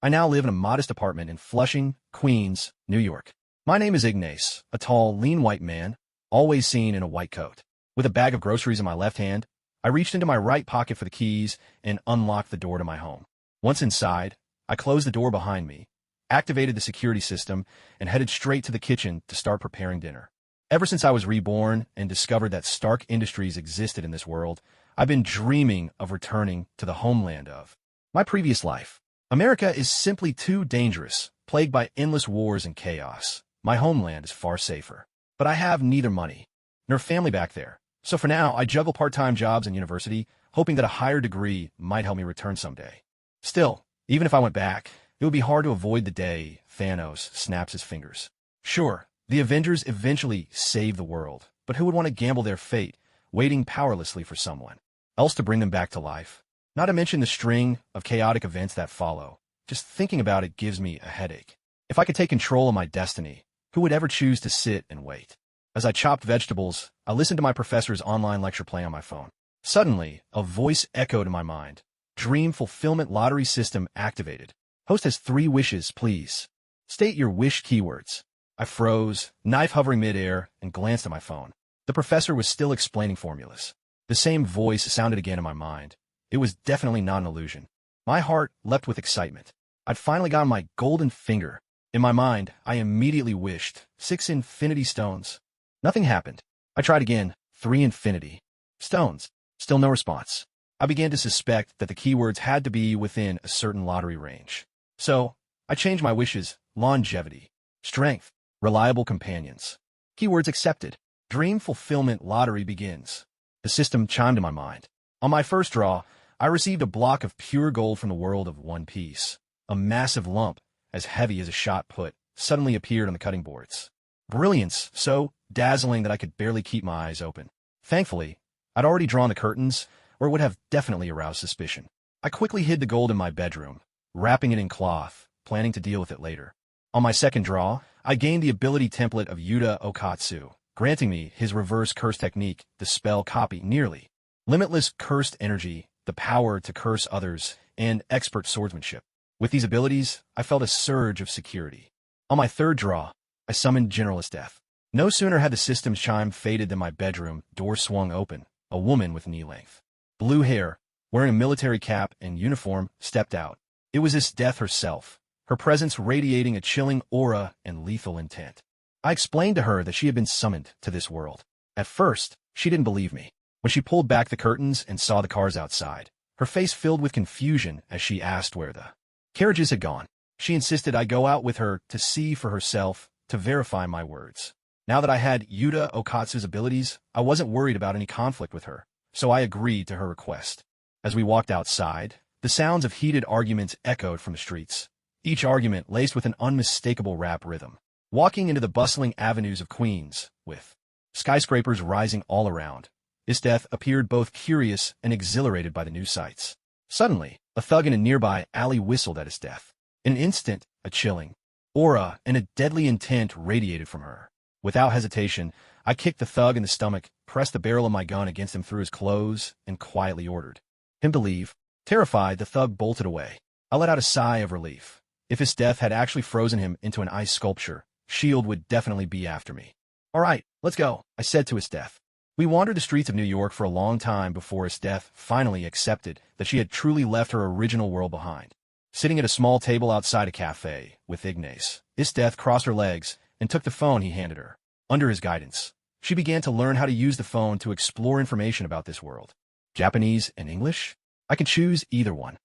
I now live in a modest apartment in Flushing, Queens, New York. My name is Ignas, a tall, lean white man, always seen in a white coat. With a bag of groceries in my left hand, I reached into my right pocket for the keys and unlocked the door to my home. Once inside, I closed the door behind me, activated the security system, and headed straight to the kitchen to start preparing dinner. Ever since I was reborn and discovered that Stark Industries existed in this world, I've been dreaming of returning to the homeland of my previous life. America is simply too dangerous, plagued by endless wars and chaos. My homeland is far safer. But I have neither money nor family back there. So for now, I juggle part-time jobs in university, hoping that a higher degree might help me return someday. Still, even if I went back, it would be hard to avoid the day Thanos snaps his fingers. Sure, the Avengers eventually save the world, but who would want to gamble their fate, waiting powerlessly for someone else to bring them back to life? Not to mention the string of chaotic events that follow. Just thinking about it gives me a headache. If I could take control of my destiny, who would ever choose to sit and wait? As I chopped vegetables, I listened to my professor's online lecture play on my phone. Suddenly, a voice echoed in my mind. Dream Fulfillment Lottery System activated. Host has 3 wishes, please. State your wish keywords. I froze, knife hovering midair, and glanced at my phone. The professor was still explaining formulas. The same voice sounded again in my mind. It was definitely not an illusion. My heart leapt with excitement. I'd finally gotten my golden finger. In my mind, I immediately wished 6 infinity stones. Nothing happened. I tried again, 3 infinity stones. Still no response. I began to suspect that the keywords had to be within a certain lottery range. So, I changed my wishes: longevity, strength, reliable companions. Keywords accepted. Dream Fulfillment Lottery begins. The system chimed in my mind. On my first draw, I received a block of pure gold from the world of One Piece. A massive lump, as heavy as a shot put, suddenly appeared on the cutting boards. Brilliance, so dazzling that I could barely keep my eyes open. Thankfully, I'd already drawn the curtains, or it would have definitely aroused suspicion. I quickly hid the gold in my bedroom, wrapping it in cloth, planning to deal with it later. On my second draw, I gained the ability template of Yuuta Okkotsu, granting me his reverse curse technique, the spell copy nearly. Limitless cursed energy, the power to curse others, and expert swordsmanship. With these abilities, I felt a surge of security. On my third draw, I summoned General Esdeath. No sooner had the system's chime faded than my bedroom door swung open. A woman with knee-length blue hair, wearing a military cap and uniform, stepped out. It was Esdeath herself, her presence radiating a chilling aura and lethal intent. I explained to her that she had been summoned to this world. At first, she didn't believe me. When she pulled back the curtains and saw the cars outside, her face filled with confusion as she asked where the carriages had gone. She insisted I go out with her to see for herself, to verify my words. Now that I had Yuuta Okkotsu's abilities, I wasn't worried about any conflict with her, so I agreed to her request. As we walked outside, the sounds of heated arguments echoed from the streets, each argument laced with an unmistakable rap rhythm. Walking into the bustling avenues of Queens, with skyscrapers rising all around, Esdeath appeared both curious and exhilarated by the new sights. Suddenly, a thug in a nearby alley whistled at Esdeath. In an instant, a chilling aura and a deadly intent radiated from her. Without hesitation, I kicked the thug in the stomach, pressed the barrel of my gun against him through his clothes, and quietly ordered him to leave. Terrified, the thug bolted away. I let out a sigh of relief. If Esdeath had actually frozen him into an ice sculpture, S.H.I.E.L.D. would definitely be after me. All right, let's go, I said to Esdeath. We wandered the streets of New York for a long time before Esdeath finally accepted that she had truly left her original world behind. Sitting at a small table outside a cafe with Ignas, Esdeath crossed her legs and took the phone he handed her. Under his guidance, she began to learn how to use the phone to explore information about this world. Japanese and English? I can choose either one.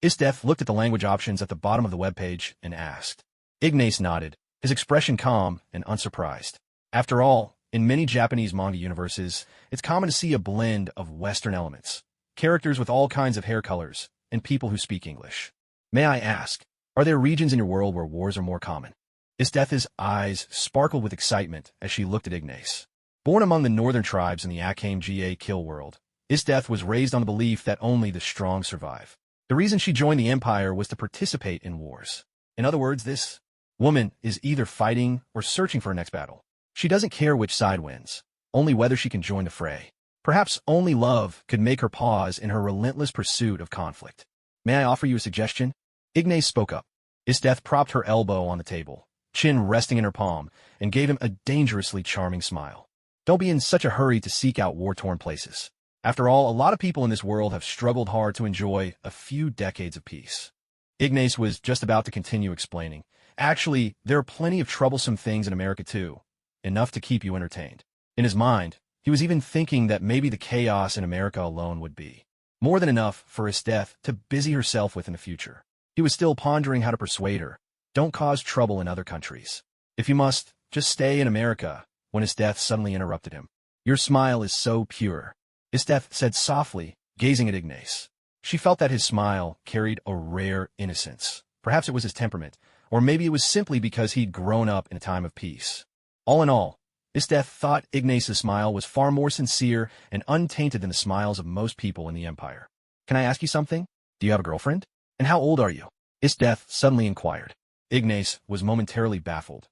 Esdeath looked at the language options at the bottom of the webpage and asked. Ignas nodded, his expression calm and unsurprised. After all, in many Japanese manga universes, it's common to see a blend of Western elements, characters with all kinds of hair colors, and people who speak English. May I ask, are there regions in your world where wars are more common? Esdeath's eyes sparkled with excitement as she looked at Ignas. Born among the northern tribes in the Akame Kill world, Esdeath was raised on the belief that only the strong survive. The reason she joined the Empire was to participate in wars. In other words, this woman is either fighting or searching for her next battle. She doesn't care which side wins, only whether she can join the fray. Perhaps only love could make her pause in her relentless pursuit of conflict. May I offer you a suggestion? Ignas spoke up. Esdeath propped her elbow on the table, chin resting in her palm, and gave him a dangerously charming smile. Don't be in such a hurry to seek out war-torn places. After all, a lot of people in this world have struggled hard to enjoy a few decades of peace. Ignas was just about to continue explaining. Actually, there are plenty of troublesome things in America too, enough to keep you entertained. In his mind, he was even thinking that maybe the chaos in America alone would be more than enough for Esdeath to busy herself with in the future. He was still pondering how to persuade her. Don't cause trouble in other countries. If you must, just stay in America, when Esdeath suddenly interrupted him. Your smile is so pure, Esdeath said softly, gazing at Ignas. She felt that his smile carried a rare innocence. Perhaps it was his temperament, or maybe it was simply because he'd grown up in a time of peace. All in all, Esdeath thought Ignas' smile was far more sincere and untainted than the smiles of most people in the Empire. Can I ask you something? Do you have a girlfriend? And how old are you? Esdeath suddenly inquired. Ignas was momentarily baffled.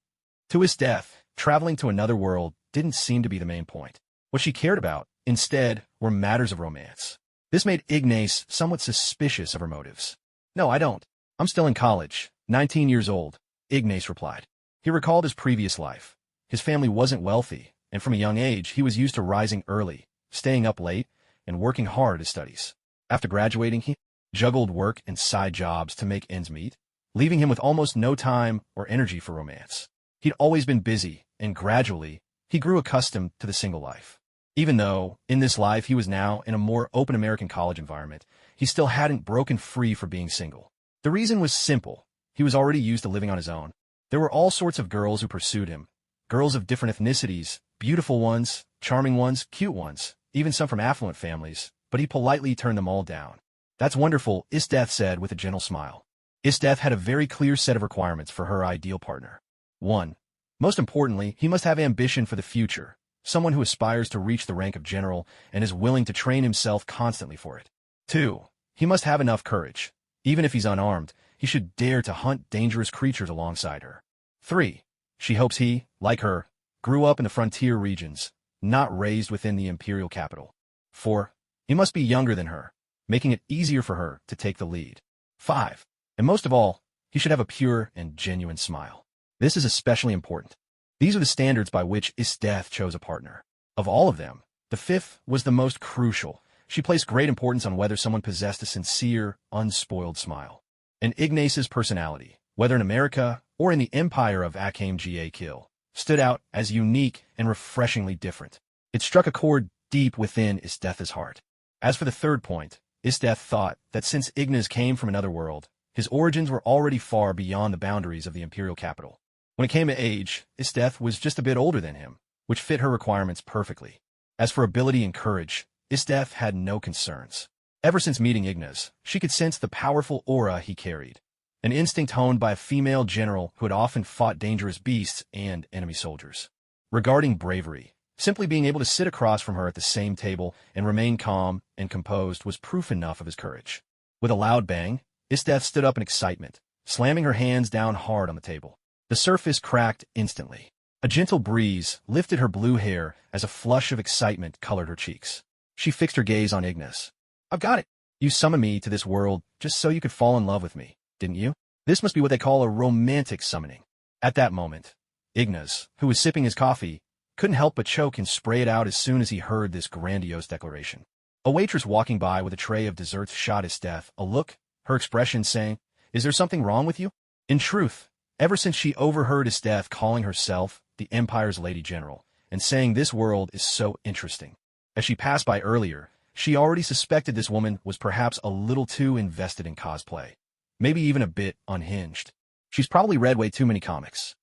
To Esdeath, traveling to another world didn't seem to be the main point. What she cared about, instead, were matters of romance. This made Ignas somewhat suspicious of her motives. No, I don't. I'm still in college, 19 years old, Ignas replied. He recalled his previous life. His family wasn't wealthy, and from a young age he was used to rising early, staying up late, and working hard at his studies. After graduating, he juggled work and side jobs to make ends meet, leaving him with almost no time or energy for romance. He'd always been busy, and gradually, he grew accustomed to the single life. Even though, in this life, he was now in a more open American college environment, he still hadn't broken free for being single. The reason was simple. He was already used to living on his own. There were all sorts of girls who pursued him. Girls of different ethnicities, beautiful ones, charming ones, cute ones, even some from affluent families, but he politely turned them all down. That's wonderful, Esdeath said with a gentle smile. Esdeath had a very clear set of requirements for her ideal partner. 1. Most importantly, he must have ambition for the future, someone who aspires to reach the rank of general and is willing to train himself constantly for it. 2. He must have enough courage. Even if he's unarmed, he should dare to hunt dangerous creatures alongside her. 3. She hopes he, like her, grew up in the frontier regions, not raised within the imperial capital. 4. He must be younger than her, making it easier for her to take the lead. 5. And most of all, he should have a pure and genuine smile. This is especially important. These are the standards by which Esdeath chose a partner. Of all of them, the 5th was the most crucial. She placed great importance on whether someone possessed a sincere, unspoiled smile. And Ignas' personality, whether in America or in the empire of Akhame Ga Kill, stood out as unique and refreshingly different. It struck a chord deep within Esdeath's heart. As for the 3rd point, Esdeath thought that since Ignas came from another world, his origins were already far beyond the boundaries of the imperial capital. When it came to age, Esdeath was just a bit older than him, which fit her requirements perfectly. As for ability and courage, Esdeath had no concerns. Ever since meeting Ignas, she could sense the powerful aura he carried, an instinct honed by a female general who had often fought dangerous beasts and enemy soldiers. Regarding bravery, simply being able to sit across from her at the same table and remain calm and composed was proof enough of his courage. With a loud bang, Esdeath stood up in excitement, slamming her hands down hard on the table. The surface cracked instantly. A gentle breeze lifted her blue hair as a flush of excitement colored her cheeks. She fixed her gaze on Ignas. I've got it. You summoned me to this world just so you could fall in love with me, didn't you? This must be what they call a romantic summoning. At that moment, Ignas, who was sipping his coffee, couldn't help but choke and spray it out as soon as he heard this grandiose declaration. A waitress walking by with a tray of desserts shot Esdeath a look, her expression saying, "Is there something wrong with you?" In truth, ever since she overheard Esdeath calling herself the Empire's Lady General and saying this world is so interesting, as she passed by earlier, she already suspected this woman was perhaps a little too invested in cosplay, maybe even a bit unhinged. She's probably read way too many comics.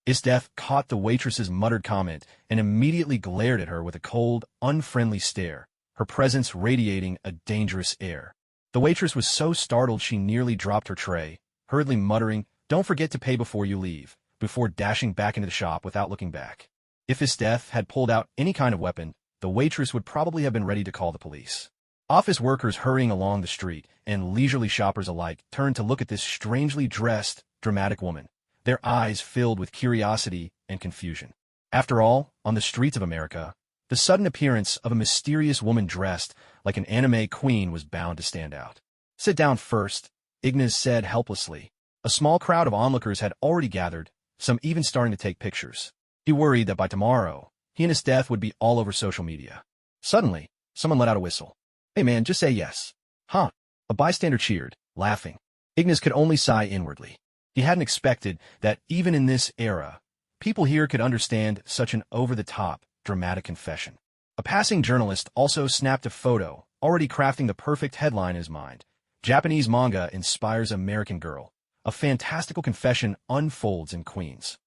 Esdeath caught the waitress's muttered comment and immediately glared at her with a cold, unfriendly stare, her presence radiating a dangerous air. The waitress was so startled she nearly dropped her tray, hurriedly muttering, "Don't forget to pay before you leave," before dashing back into the shop without looking back. If Esdeath had pulled out any kind of weapon, the waitress would probably have been ready to call the police. Office workers hurrying along the street and leisurely shoppers alike turned to look at this strangely dressed, dramatic woman, their eyes filled with curiosity and confusion. After all, on the streets of America, the sudden appearance of a mysterious woman dressed like an anime queen was bound to stand out. "Sit down first," Ignas said helplessly, A small crowd of onlookers had already gathered, some even starting to take pictures. He worried that by tomorrow, he and Esdeath would be all over social media. Suddenly, someone let out a whistle. "Hey man, just say yes." "Huh?" A bystander cheered, laughing. Ignas could only sigh inwardly. He hadn't expected that even in this era, people here could understand such an over-the-top, dramatic confession. A passing journalist also snapped a photo, already crafting the perfect headline in his mind. Japanese manga inspires American girl. A fantastical confession unfolds in Queens.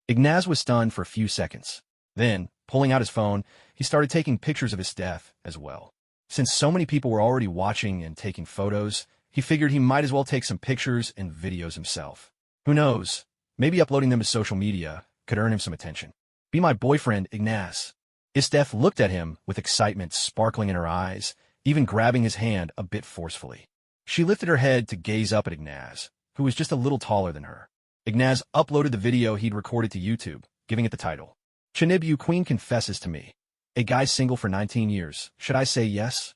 Ignas was stunned for a few seconds. Then, pulling out his phone, he started taking pictures of Esdeath as well. Since so many people were already watching and taking photos, he figured he might as well take some pictures and videos himself. Who knows, maybe uploading them to social media could earn him some attention. "Be my boyfriend, Ignas." Esdeath looked at him with excitement sparkling in her eyes, even grabbing his hand a bit forcefully. She lifted her head to gaze up at Ignas, who was just a little taller than her. Ignas uploaded the video he'd recorded to YouTube, giving it the title, "Chinibu Queen Confesses to Me. A guy single for 19 years. Should I say yes?"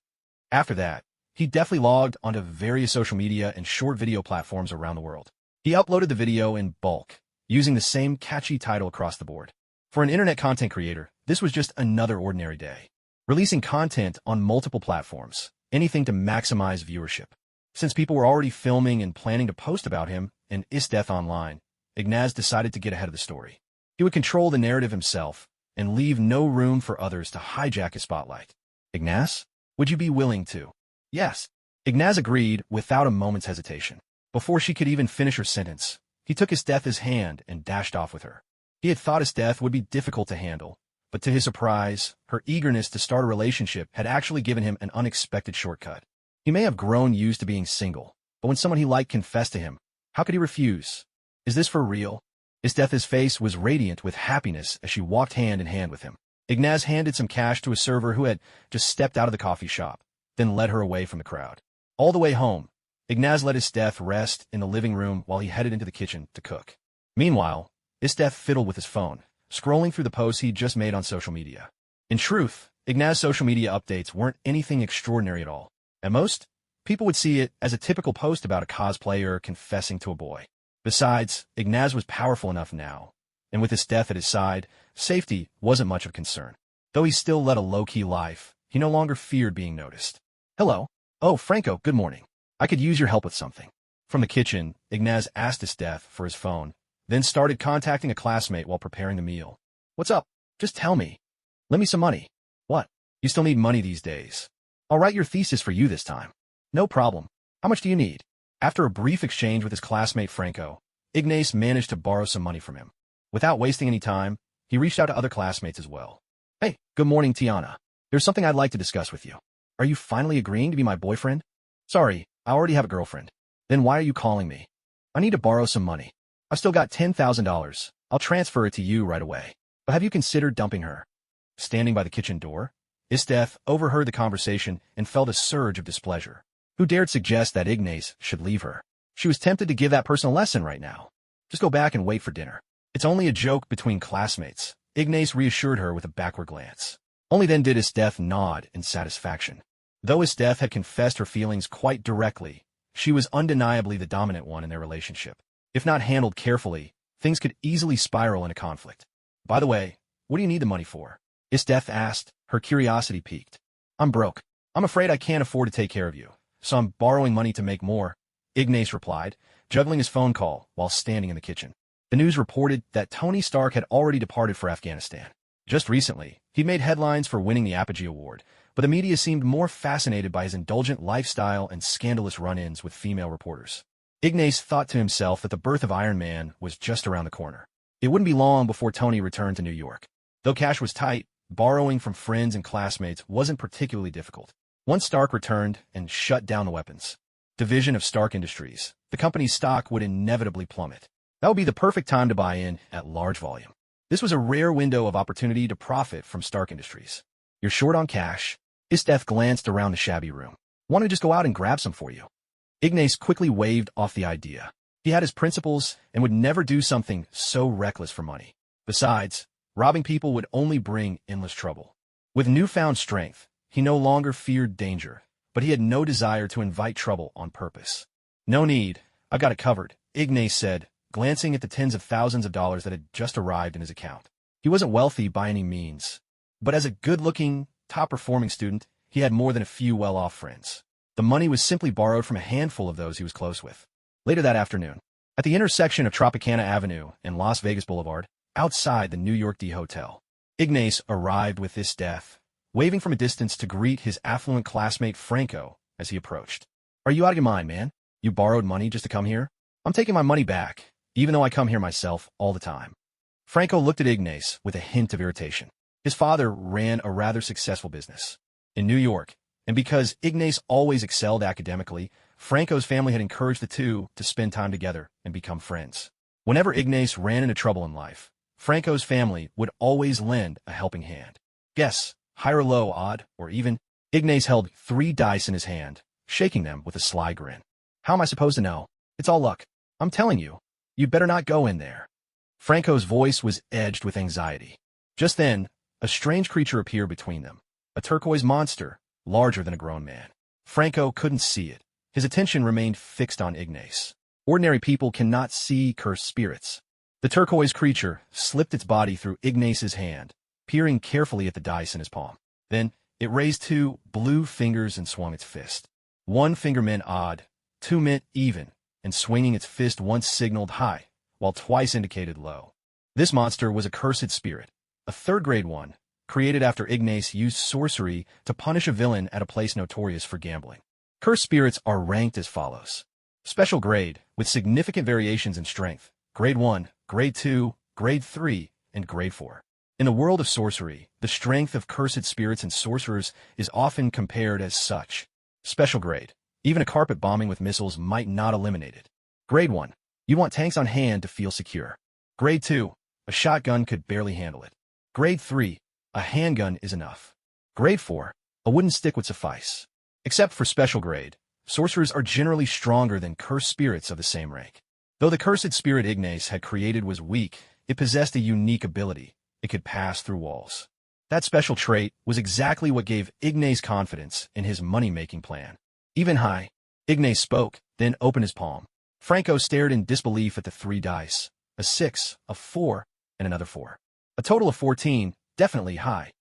After that, he deftly logged onto various social media and short video platforms around the world. He uploaded the video in bulk, using the same catchy title across the board. For an internet content creator, this was just another ordinary day. Releasing content on multiple platforms, anything to maximize viewership. Since people were already filming and planning to post about him and Esdeath online, Ignas decided to get ahead of the story. He would control the narrative himself and leave no room for others to hijack his spotlight. "Ignas, would you be willing to?" "Yes." Ignas agreed without a moment's hesitation. Before she could even finish her sentence, he took Esdeath's hand and dashed off with her. He had thought Esdeath would be difficult to handle, but to his surprise, her eagerness to start a relationship had actually given him an unexpected shortcut. He may have grown used to being single, but when someone he liked confessed to him, how could he refuse? Is this for real? Esdeath's face was radiant with happiness as she walked hand in hand with him. Ignas handed some cash to a server who had just stepped out of the coffee shop, then led her away from the crowd. All the way home, Ignas let Esdeath rest in the living room while he headed into the kitchen to cook. Meanwhile, Esdeath fiddled with his phone, scrolling through the posts he'd just made on social media. In truth, Ignas' social media updates weren't anything extraordinary at all. At most, people would see it as a typical post about a cosplayer confessing to a boy. Besides, Ignas was powerful enough now, and with Esdeath at his side, safety wasn't much of a concern. Though he still led a low-key life, he no longer feared being noticed. "Hello. Oh, Franco, good morning. I could use your help with something." From the kitchen, Ignas asked Esdeath for his phone, then started contacting a classmate while preparing the meal. "What's up? Just tell me. Lend me some money." "What? You still need money these days. I'll write your thesis for you this time." "No problem. How much do you need?" After a brief exchange with his classmate Franco, Ignas managed to borrow some money from him. Without wasting any time, he reached out to other classmates as well. "Hey, good morning, Tiana. There's something I'd like to discuss with you. Are you finally agreeing to be my boyfriend?" "Sorry, I already have a girlfriend." "Then why are you calling me?" "I need to borrow some money. I've still got $10,000. I'll transfer it to you right away. But have you considered dumping her?" Standing by the kitchen door, Esdeath overheard the conversation and felt a surge of displeasure. Who dared suggest that Ignas should leave her? She was tempted to give that person a lesson right now. "Just go back and wait for dinner. It's only a joke between classmates," Ignas reassured her with a backward glance. Only then did Esdeath nod in satisfaction. Though Esdeath had confessed her feelings quite directly, she was undeniably the dominant one in their relationship. If not handled carefully, things could easily spiral into conflict. "By the way, what do you need the money for?" Esdeath asked, her curiosity piqued. "I'm broke. I'm afraid I can't afford to take care of you, so I'm borrowing money to make more," Ignas replied, juggling his phone call while standing in the kitchen. The news reported that Tony Stark had already departed for Afghanistan. Just recently, he'd made headlines for winning the Apogee Award, but the media seemed more fascinated by his indulgent lifestyle and scandalous run-ins with female reporters. Ignas thought to himself that the birth of Iron Man was just around the corner. It wouldn't be long before Tony returned to New York. Though cash was tight, borrowing from friends and classmates wasn't particularly difficult. Once Stark returned and shut down the weapons division of Stark Industries, the company's stock would inevitably plummet. That would be the perfect time to buy in at large volume. This was a rare window of opportunity to profit from Stark Industries. "You're short on cash?" Esdeath glanced around the shabby room. "Want to just go out and grab some for you?" Ignas quickly waved off the idea. He had his principles and would never do something so reckless for money. Besides, robbing people would only bring endless trouble. With newfound strength, he no longer feared danger, but he had no desire to invite trouble on purpose. "No need. I've got it covered," Ignas said, glancing at the tens of thousands of dollars that had just arrived in his account. He wasn't wealthy by any means, but as a good-looking, top-performing student, he had more than a few well-off friends. The money was simply borrowed from a handful of those he was close with. Later that afternoon, at the intersection of Tropicana Avenue and Las Vegas Boulevard, outside the New York D Hotel, Ignas arrived with Esdeath, waving from a distance to greet his affluent classmate Franco as he approached. "Are you out of your mind, man? You borrowed money just to come here? I'm taking my money back, even though I come here myself all the time." Franco looked at Ignas with a hint of irritation. His father ran a rather successful business in New York, and because Ignas always excelled academically, Franco's family had encouraged the two to spend time together and become friends. Whenever Ignas ran into trouble in life, Franco's family would always lend a helping hand. Guess, high or low, odd, or even. Ignas held 3 dice in his hand, shaking them with a sly grin. "How am I supposed to know? It's all luck. I'm telling you, you'd better not go in there." Franco's voice was edged with anxiety. Just then, a strange creature appeared between them, a turquoise monster, larger than a grown man. Franco couldn't see it. His attention remained fixed on Ignas. Ordinary people cannot see cursed spirits. The turquoise creature slipped its body through Ignas's hand, peering carefully at the dice in his palm. Then, it raised 2 blue fingers and swung its fist. 1 finger meant odd, 2 meant even, and swinging its fist once signaled high, while twice indicated low. This monster was a cursed spirit, a 3rd-grade one, created after Ignas used sorcery to punish a villain at a place notorious for gambling. Cursed spirits are ranked as follows. Special grade, with significant variations in strength. Grade 1, Grade 2, Grade 3, and Grade 4. In the world of sorcery, the strength of cursed spirits and sorcerers is often compared as such. Special grade. Even a carpet bombing with missiles might not eliminate it. Grade 1. You want tanks on hand to feel secure. Grade 2. A shotgun could barely handle it. Grade 3. A handgun is enough. Grade 4. A wooden stick would suffice. Except for special grade, sorcerers are generally stronger than cursed spirits of the same rank. Though the cursed spirit Ignas had created was weak, it possessed a unique ability. It could pass through walls. That special trait was exactly what gave Ignas confidence in his money-making plan. "Even high." Ignas spoke, then opened his palm. Franco stared in disbelief at the 3 dice, a 6, a 4, and another 4. A total of 14, definitely high.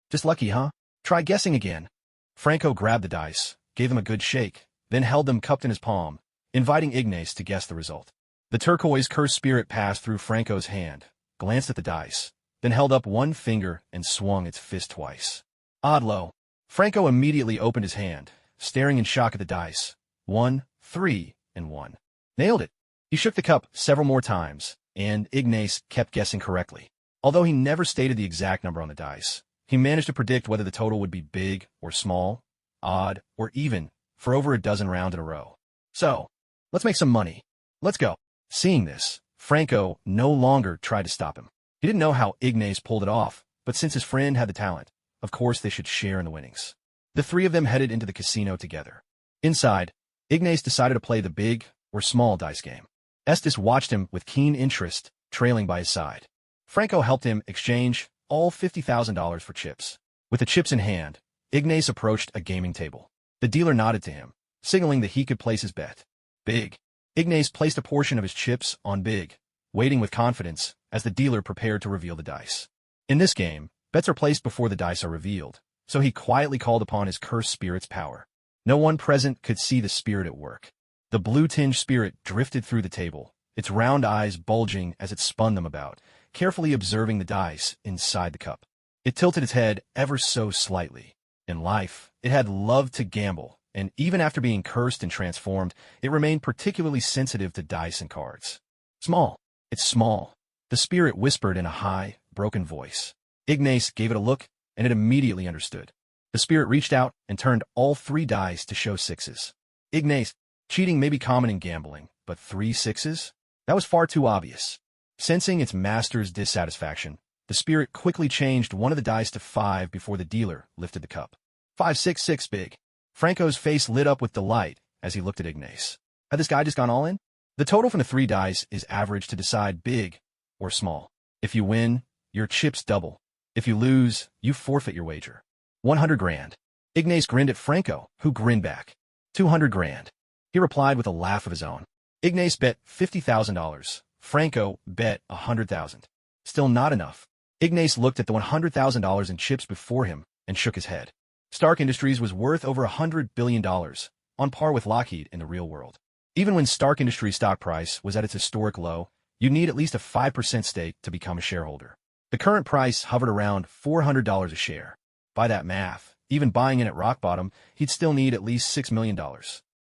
"Just lucky, huh? Try guessing again." Franco grabbed the dice, gave them a good shake, then held them cupped in his palm, inviting Ignas to guess the result. The turquoise cursed spirit passed through Franco's hand, glanced at the dice, then held up 1 finger and swung its fist twice. "Odd low." Franco immediately opened his hand, staring in shock at the dice. 1, 3, and 1. Nailed it. He shook the cup several more times, and Ignas kept guessing correctly. Although he never stated the exact number on the dice, he managed to predict whether the total would be big or small, odd or even, for over a dozen rounds in a row. "So, let's make some money. Let's go." Seeing this, Franco no longer tried to stop him. He didn't know how Ignas pulled it off, but since his friend had the talent, of course they should share in the winnings. The 3 of them headed into the casino together. Inside, Ignas decided to play the big or small dice game. Estes watched him with keen interest, trailing by his side. Franco helped him exchange all $50,000 for chips. With the chips in hand, Ignas approached a gaming table. The dealer nodded to him, signaling that he could place his bet. Big. Ignas placed a portion of his chips on big, waiting with confidence as the dealer prepared to reveal the dice. In this game, bets are placed before the dice are revealed, so he quietly called upon his cursed spirit's power. No one present could see the spirit at work. The blue-tinged spirit drifted through the table, its round eyes bulging as it spun them about, carefully observing the dice inside the cup. It tilted its head ever so slightly. In life, it had loved to gamble, and even after being cursed and transformed, it remained particularly sensitive to dice and cards. "Small. It's small," the spirit whispered in a high, broken voice. Ignas gave it a look, and it immediately understood. The spirit reached out and turned all 3 dice to show 6s. Ignas, cheating may be common in gambling, but 3 6s? That was far too obvious. Sensing its master's dissatisfaction, the spirit quickly changed one of the dice to 5 before the dealer lifted the cup. 5 6 6 big. Franco's face lit up with delight as he looked at Ignas. Had this guy just gone all in? The total from the 3 dice is average to decide big or small. If you win, your chips double. If you lose, you forfeit your wager. 100 grand. Ignas grinned at Franco, who grinned back. 200 grand. He replied with a laugh of his own. Ignas bet $50,000. Franco bet $100,000. Still not enough. Ignas looked at the $100,000 in chips before him and shook his head. Stark Industries was worth over $100 billion, on par with Lockheed in the real world. Even when Stark Industries' stock price was at its historic low, you'd need at least a 5% stake to become a shareholder. The current price hovered around $400 a share. By that math, even buying in at rock bottom, he'd still need at least $6 million.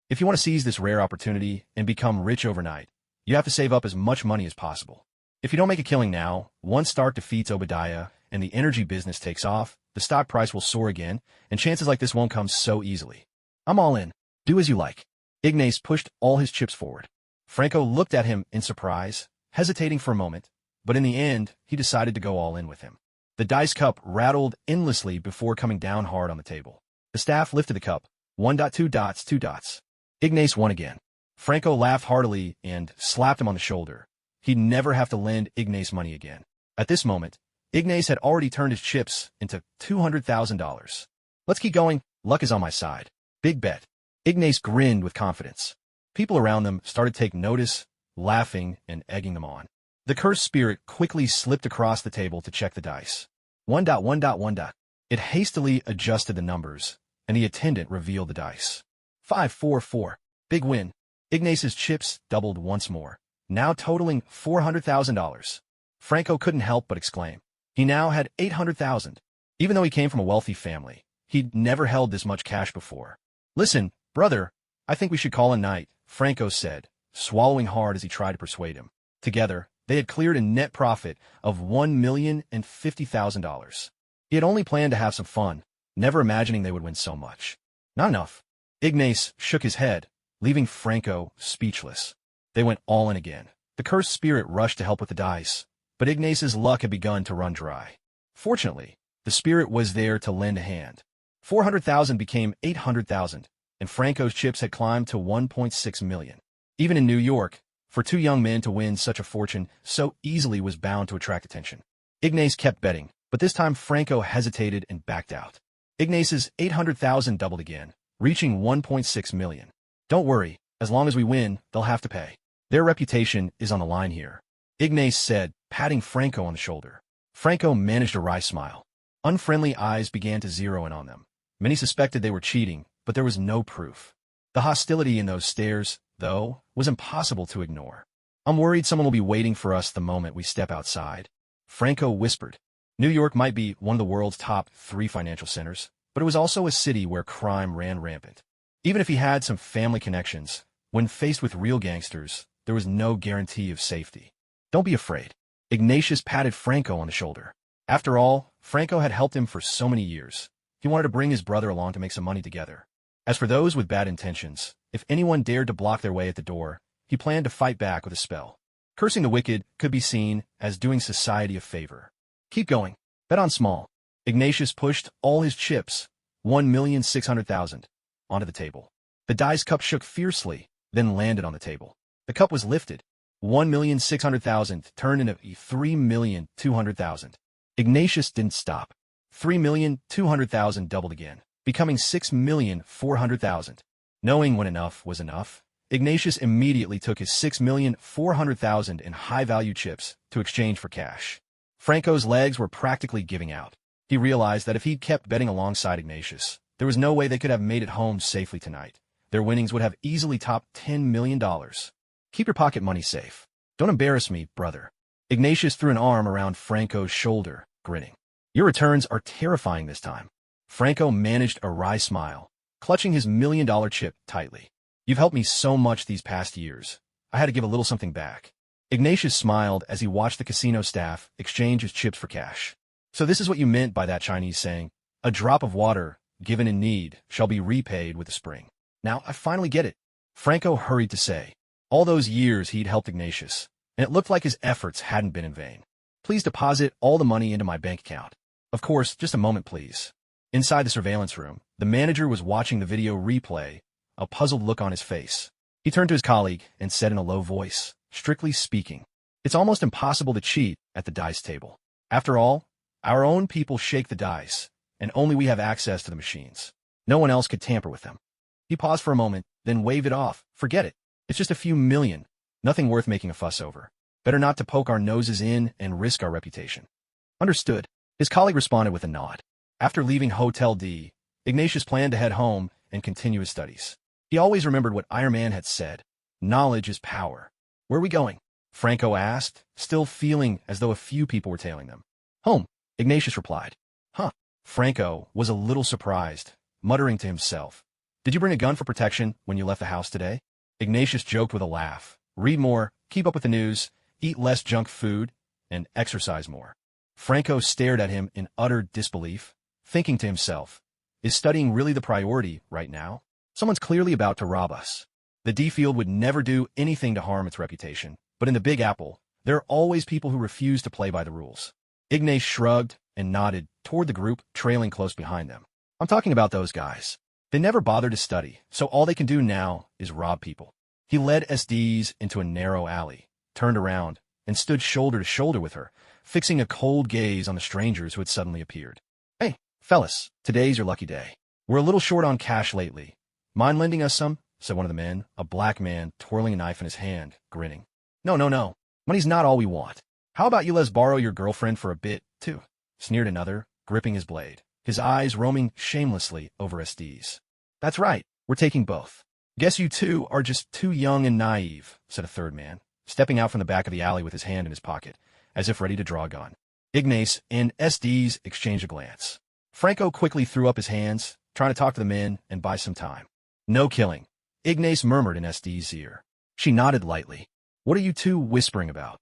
If you want to seize this rare opportunity and become rich overnight, you have to save up as much money as possible. If you don't make a killing now, once Stark defeats Obadiah and the energy business takes off, the stock price will soar again, and chances like this won't come so easily. I'm all in. Do as you like. Ignas pushed all his chips forward. Franco looked at him in surprise, hesitating for a moment, but in the end, he decided to go all in with him. The dice cup rattled endlessly before coming down hard on the table. The staff lifted the cup. 1.2 dots, 2 dots. Ignas won again. Franco laughed heartily and slapped him on the shoulder. He'd never have to lend Ignas money again. At this moment, Ignas had already turned his chips into $200,000. Let's keep going. Luck is on my side. Big bet. Ignas grinned with confidence. People around them started to take notice, laughing and egging them on. The cursed spirit quickly slipped across the table to check the dice. 1.1.1. It hastily adjusted the numbers, and the attendant revealed the dice. 5-4-4. Big win. Ignas's chips doubled once more, now totaling $400,000. Franco couldn't help but exclaim. He now had $800,000. Even though he came from a wealthy family, he'd never held this much cash before. Listen, brother, I think we should call a night, Franco said, swallowing hard as he tried to persuade him. Together, they had cleared a net profit of $1,050,000. He had only planned to have some fun, never imagining they would win so much. Not enough. Ignas shook his head, leaving Franco speechless. They went all in again. The cursed spirit rushed to help with the dice, but Ignas's luck had begun to run dry. Fortunately, the spirit was there to lend a hand. 400,000 became 800,000, and Franco's chips had climbed to 1.6 million. Even in New York, for two young men to win such a fortune so easily was bound to attract attention. Ignas kept betting, but this time Franco hesitated and backed out. Ignas's 800,000 doubled again, reaching 1.6 million. Don't worry, as long as we win, they'll have to pay. Their reputation is on the line here, Ignas said, patting Franco on the shoulder. Franco managed a wry smile. Unfriendly eyes began to zero in on them. Many suspected they were cheating, but there was no proof. The hostility in those stares, though, was impossible to ignore. I'm worried someone will be waiting for us the moment we step outside, Franco whispered. New York might be one of the world's top 3 financial centers, but it was also a city where crime ran rampant. Even if he had some family connections, when faced with real gangsters, there was no guarantee of safety. Don't be afraid. Ignatius patted Franco on the shoulder. After all, Franco had helped him for so many years. He wanted to bring his brother along to make some money together. As for those with bad intentions, if anyone dared to block their way at the door, he planned to fight back with a spell. Cursing the wicked could be seen as doing society a favor. Keep going. Bet on small. Ignatius pushed all his chips, 1,600,000, onto the table. The dice cup shook fiercely, then landed on the table. The cup was lifted. 1,600,000 turned into 3,200,000. Ignatius didn't stop. 3,200,000 doubled again, becoming 6,400,000. Knowing when enough was enough, Ignatius immediately took his 6,400,000 in high-value chips to exchange for cash. Franco's legs were practically giving out. He realized that if he'd kept betting alongside Ignatius, there was no way they could have made it home safely tonight. Their winnings would have easily topped $10 million. Keep your pocket money safe. Don't embarrass me, brother. Ignatius threw an arm around Franco's shoulder, grinning. Your returns are terrifying this time. Franco managed a wry smile, clutching his $1 million chip tightly. You've helped me so much these past years. I had to give a little something back. Ignatius smiled as he watched the casino staff exchange his chips for cash. So this is what you meant by that Chinese saying, a drop of water, given in need, shall be repaid with the spring. Now I finally get it. Franco hurried to say. All those years he'd helped Ignatius, and it looked like his efforts hadn't been in vain. Please deposit all the money into my bank account. Of course, just a moment, please. Inside the surveillance room, the manager was watching the video replay, a puzzled look on his face. He turned to his colleague and said in a low voice, strictly speaking, it's almost impossible to cheat at the dice table. After all, our own people shake the dice, and only we have access to the machines. No one else could tamper with them. He paused for a moment, then waved it off. Forget it. It's just a few million. Nothing worth making a fuss over. Better not to poke our noses in and risk our reputation. Understood. His colleague responded with a nod. After leaving Hotel D, Ignatius planned to head home and continue his studies. He always remembered what Iron Man had said. Knowledge is power. Where are we going? Franco asked, still feeling as though a few people were tailing them. Home, Ignatius replied. Huh. Franco was a little surprised, muttering to himself. Did you bring a gun for protection when you left the house today? Ignatius joked with a laugh. Read more, keep up with the news, eat less junk food, and exercise more. Franco stared at him in utter disbelief, thinking to himself, is studying really the priority right now? Someone's clearly about to rob us. The D field would never do anything to harm its reputation, but in the Big Apple, there are always people who refuse to play by the rules. Ignace shrugged and nodded toward the group trailing close behind them. I'm talking about those guys. They never bothered to study, so all they can do now is rob people. He led SDs into a narrow alley, turned around, and stood shoulder to shoulder with her, fixing a cold gaze on the strangers who had suddenly appeared. Hey, fellas, today's your lucky day. We're a little short on cash lately. Mind lending us some? Said one of the men, a black man twirling a knife in his hand, grinning. No. Money's not all we want. How about you let us borrow your girlfriend for a bit, too? Sneered another, gripping his blade, his eyes roaming shamelessly over SDs. That's right, we're taking both. Guess you two are just too young and naive, said a third man, stepping out from the back of the alley with his hand in his pocket, as if ready to draw a gun. Ignace and SDs exchanged a glance. Franco quickly threw up his hands, trying to talk to the men and buy some time. No killing, Ignace murmured in SD's ear. She nodded lightly. What are you two whispering about?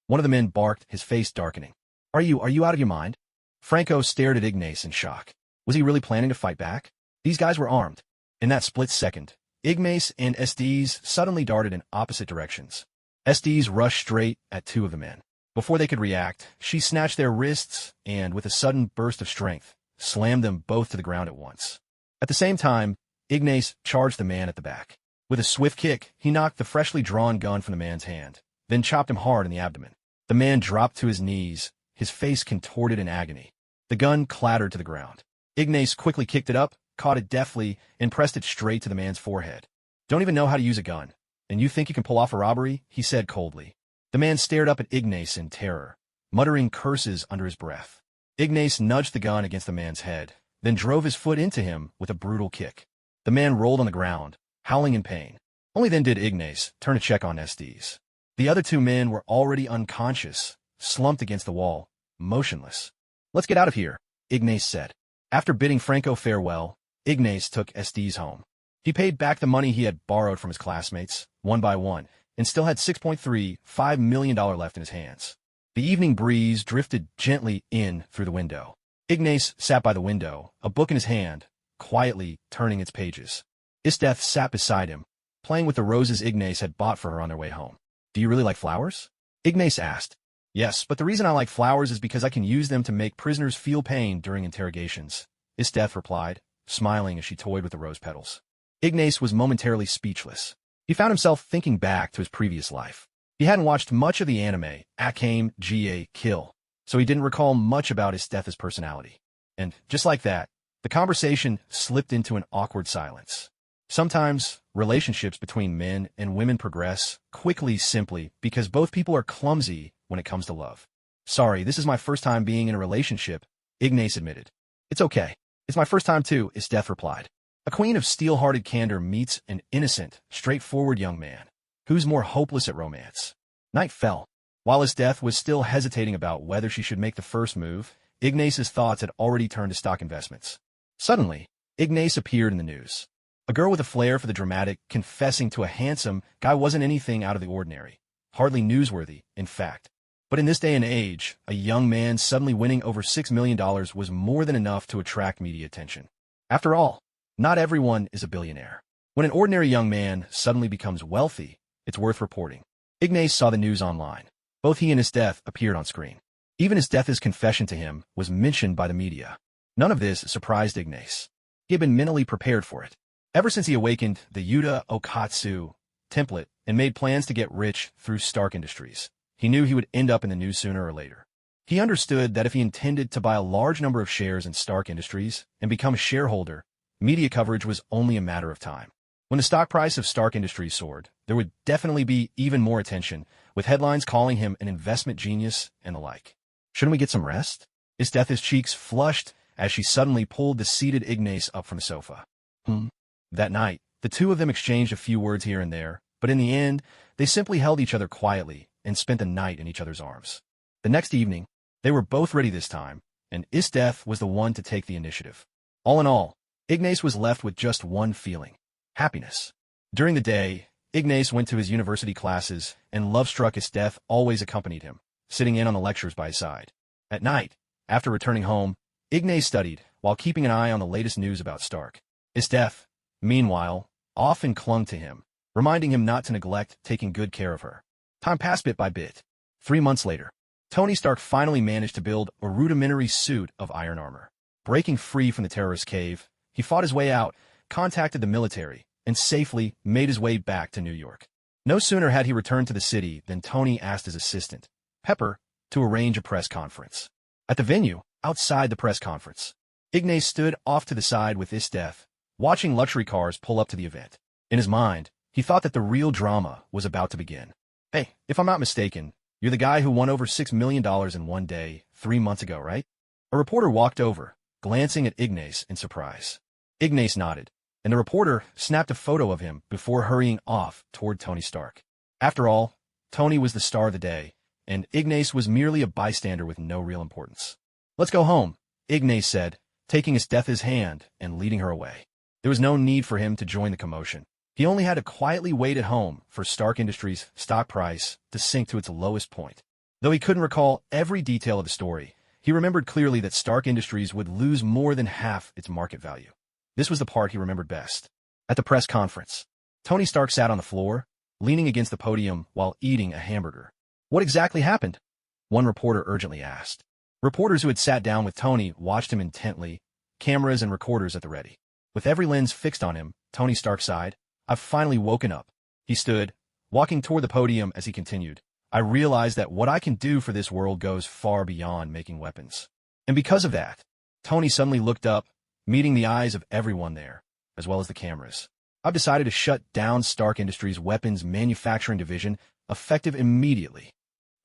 One of the men barked, his face darkening. Are you out of your mind? Franco stared at Ignace in shock. Was he really planning to fight back? These guys were armed. In that split second, Ignace and SDs suddenly darted in opposite directions. SDs rushed straight at two of the men. Before they could react, she snatched their wrists and, with a sudden burst of strength, slammed them both to the ground at once. At the same time, Ignace charged the man at the back. With a swift kick, he knocked the freshly drawn gun from the man's hand, then chopped him hard in the abdomen. The man dropped to his knees, his face contorted in agony. The gun clattered to the ground. Ignace quickly kicked it up, caught it deftly, and pressed it straight to the man's forehead. Don't even know how to use a gun. And you think you can pull off a robbery? He said coldly. The man stared up at Ignace in terror, muttering curses under his breath. Ignace nudged the gun against the man's head, then drove his foot into him with a brutal kick. The man rolled on the ground, howling in pain. Only then did Ignace turn to check on SDs. The other two men were already unconscious, slumped against the wall, motionless. Let's get out of here, Ignace said. After bidding Franco farewell, Ignace took SDs home. He paid back the money he had borrowed from his classmates, one by one, and still had $6.35 million left in his hands. The evening breeze drifted gently in through the window. Ignace sat by the window, a book in his hand, quietly turning its pages. Esdeath sat beside him, playing with the roses Ignace had bought for her on their way home. Do you really like flowers? Ignace asked. Yes, but the reason I like flowers is because I can use them to make prisoners feel pain during interrogations, Esdeath replied, smiling as she toyed with the rose petals. Ignace was momentarily speechless. He found himself thinking back to his previous life. He hadn't watched much of the anime Akame ga Kill, so he didn't recall much about Esdeath's personality. And, just like that, the conversation slipped into an awkward silence. Sometimes, relationships between men and women progress quickly simply because both people are clumsy when it comes to love. Sorry, this is my first time being in a relationship, Ignace admitted. It's okay. It's my first time too, Esdeath replied. A queen of steel-hearted candor meets an innocent, straightforward young man. Who's more hopeless at romance? Night fell. While Esdeath was still hesitating about whether she should make the first move, Ignace's thoughts had already turned to stock investments. Suddenly, Ignace appeared in the news. A girl with a flair for the dramatic, confessing to a handsome guy wasn't anything out of the ordinary. Hardly newsworthy, in fact. But in this day and age, a young man suddenly winning over $6 million was more than enough to attract media attention. After all, not everyone is a billionaire. When an ordinary young man suddenly becomes wealthy, it's worth reporting. Ignace saw the news online. Both he and Esdeath appeared on screen. Even Esdeath's confession to him was mentioned by the media. None of this surprised Ignace. He had been mentally prepared for it. Ever since he awakened the Yuuta Okkotsu template and made plans to get rich through Stark Industries, he knew he would end up in the news sooner or later. He understood that if he intended to buy a large number of shares in Stark Industries and become a shareholder, media coverage was only a matter of time. When the stock price of Stark Industries soared, there would definitely be even more attention, with headlines calling him an investment genius and the like. Shouldn't we get some rest? Esdeath's cheeks flushed as she suddenly pulled the seated Ignas up from the sofa. That night, the two of them exchanged a few words here and there, but in the end, they simply held each other quietly and spent the night in each other's arms. The next evening, they were both ready this time, and Esdeath was the one to take the initiative. All in all, Ignas was left with just one feeling: happiness. During the day, Ignas went to his university classes, and love-struck Esdeath always accompanied him, sitting in on the lectures by his side. At night, after returning home, Ignas studied, while keeping an eye on the latest news about Stark. Esdeath, meanwhile, often clung to him, reminding him not to neglect taking good care of her. Time passed bit by bit. 3 months later, Tony Stark finally managed to build a rudimentary suit of iron armor. Breaking free from the terrorist cave, he fought his way out, contacted the military, and safely made his way back to New York. No sooner had he returned to the city than Tony asked his assistant, Pepper, to arrange a press conference. At the venue, outside the press conference, Ignas stood off to the side with Esdeath, watching luxury cars pull up to the event. In his mind, he thought that the real drama was about to begin. Hey, if I'm not mistaken, you're the guy who won over $6 million in one day 3 months ago, right? A reporter walked over, glancing at Ignas in surprise. Ignas nodded, and the reporter snapped a photo of him before hurrying off toward Tony Stark. After all, Tony was the star of the day, and Ignas was merely a bystander with no real importance. Let's go home, Ignas said, taking Esdeath's hand and leading her away. There was no need for him to join the commotion. He only had to quietly wait at home for Stark Industries' stock price to sink to its lowest point. Though he couldn't recall every detail of the story, he remembered clearly that Stark Industries would lose more than half its market value. This was the part he remembered best. At the press conference, Tony Stark sat on the floor, leaning against the podium while eating a hamburger. What exactly happened? One reporter urgently asked. Reporters who had sat down with Tony watched him intently, cameras and recorders at the ready. With every lens fixed on him, Tony Stark sighed. I've finally woken up. He stood, walking toward the podium as he continued. I realized that what I can do for this world goes far beyond making weapons. And because of that, Tony suddenly looked up, meeting the eyes of everyone there, as well as the cameras. I've decided to shut down Stark Industries' weapons manufacturing division, effective immediately.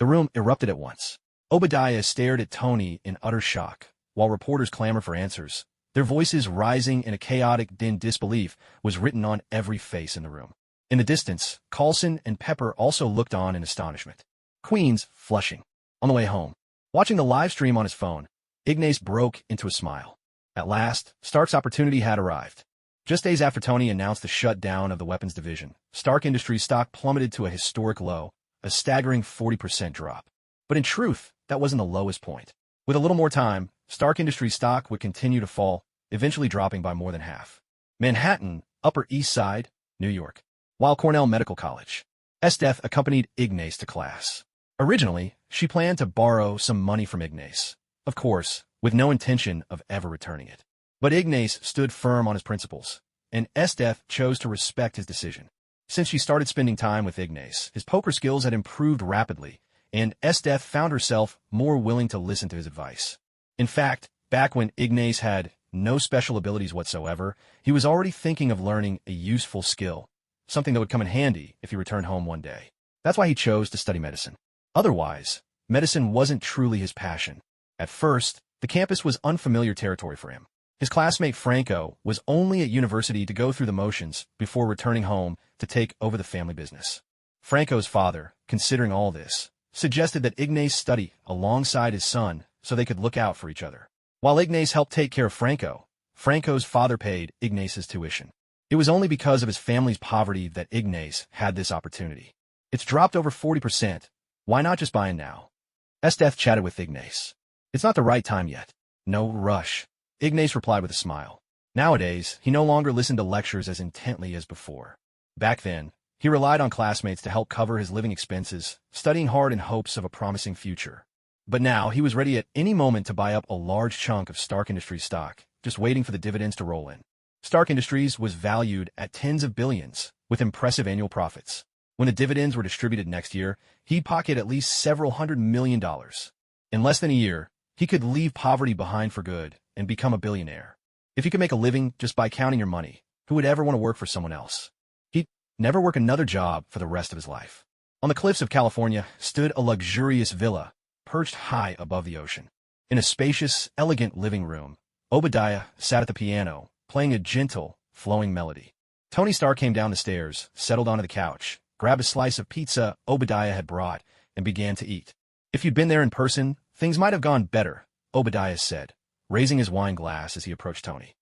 The room erupted at once. Obadiah stared at Tony in utter shock, while reporters clamored for answers. Their voices rising in a chaotic din. Disbelief was written on every face in the room. In the distance, Coulson and Pepper also looked on in astonishment. Queen's flushing. On the way home, watching the live stream on his phone, Ignas broke into a smile. At last, Stark's opportunity had arrived. Just days after Tony announced the shutdown of the weapons division, Stark Industries stock plummeted to a historic low, a staggering 40% drop. But in truth, that wasn't the lowest point. With a little more time, Stark Industries stock would continue to fall, eventually dropping by more than half. Manhattan, Upper East Side, New York. Weill Cornell Medical College. Esdeath accompanied Ignas to class. Originally, she planned to borrow some money from Ignas, of course, with no intention of ever returning it. But Ignas stood firm on his principles, and Esdeath chose to respect his decision. Since she started spending time with Ignas, his poker skills had improved rapidly, and Esdeath found herself more willing to listen to his advice. In fact, back when Ignas had no special abilities whatsoever, he was already thinking of learning a useful skill, something that would come in handy if he returned home one day. That's why he chose to study medicine. Otherwise, medicine wasn't truly his passion. At first, the campus was unfamiliar territory for him. His classmate Franco was only at university to go through the motions before returning home to take over the family business. Franco's father, considering all this, suggested that Ignas study alongside his son so they could look out for each other. While Ignas helped take care of Franco, Franco's father paid Ignas's tuition. It was only because of his family's poverty that Ignas had this opportunity. It's dropped over 40%. Why not just buy in now? Esdeath chatted with Ignas. It's not the right time yet. No rush. Ignas replied with a smile. Nowadays, he no longer listened to lectures as intently as before. Back then, he relied on classmates to help cover his living expenses, studying hard in hopes of a promising future. But now, he was ready at any moment to buy up a large chunk of Stark Industries stock, just waiting for the dividends to roll in. Stark Industries was valued at tens of billions, with impressive annual profits. When the dividends were distributed next year, he'd pocket at least several $100 million. In less than a year, he could leave poverty behind for good and become a billionaire. If you could make a living just by counting your money, who would ever want to work for someone else? never work another job for the rest of his life. On the cliffs of California stood a luxurious villa, perched high above the ocean. In a spacious, elegant living room, Obadiah sat at the piano, playing a gentle, flowing melody. Tony Stark came down the stairs, settled onto the couch, grabbed a slice of pizza Obadiah had brought, and began to eat. "If you'd been there in person, things might have gone better," Obadiah said, raising his wine glass as he approached Tony.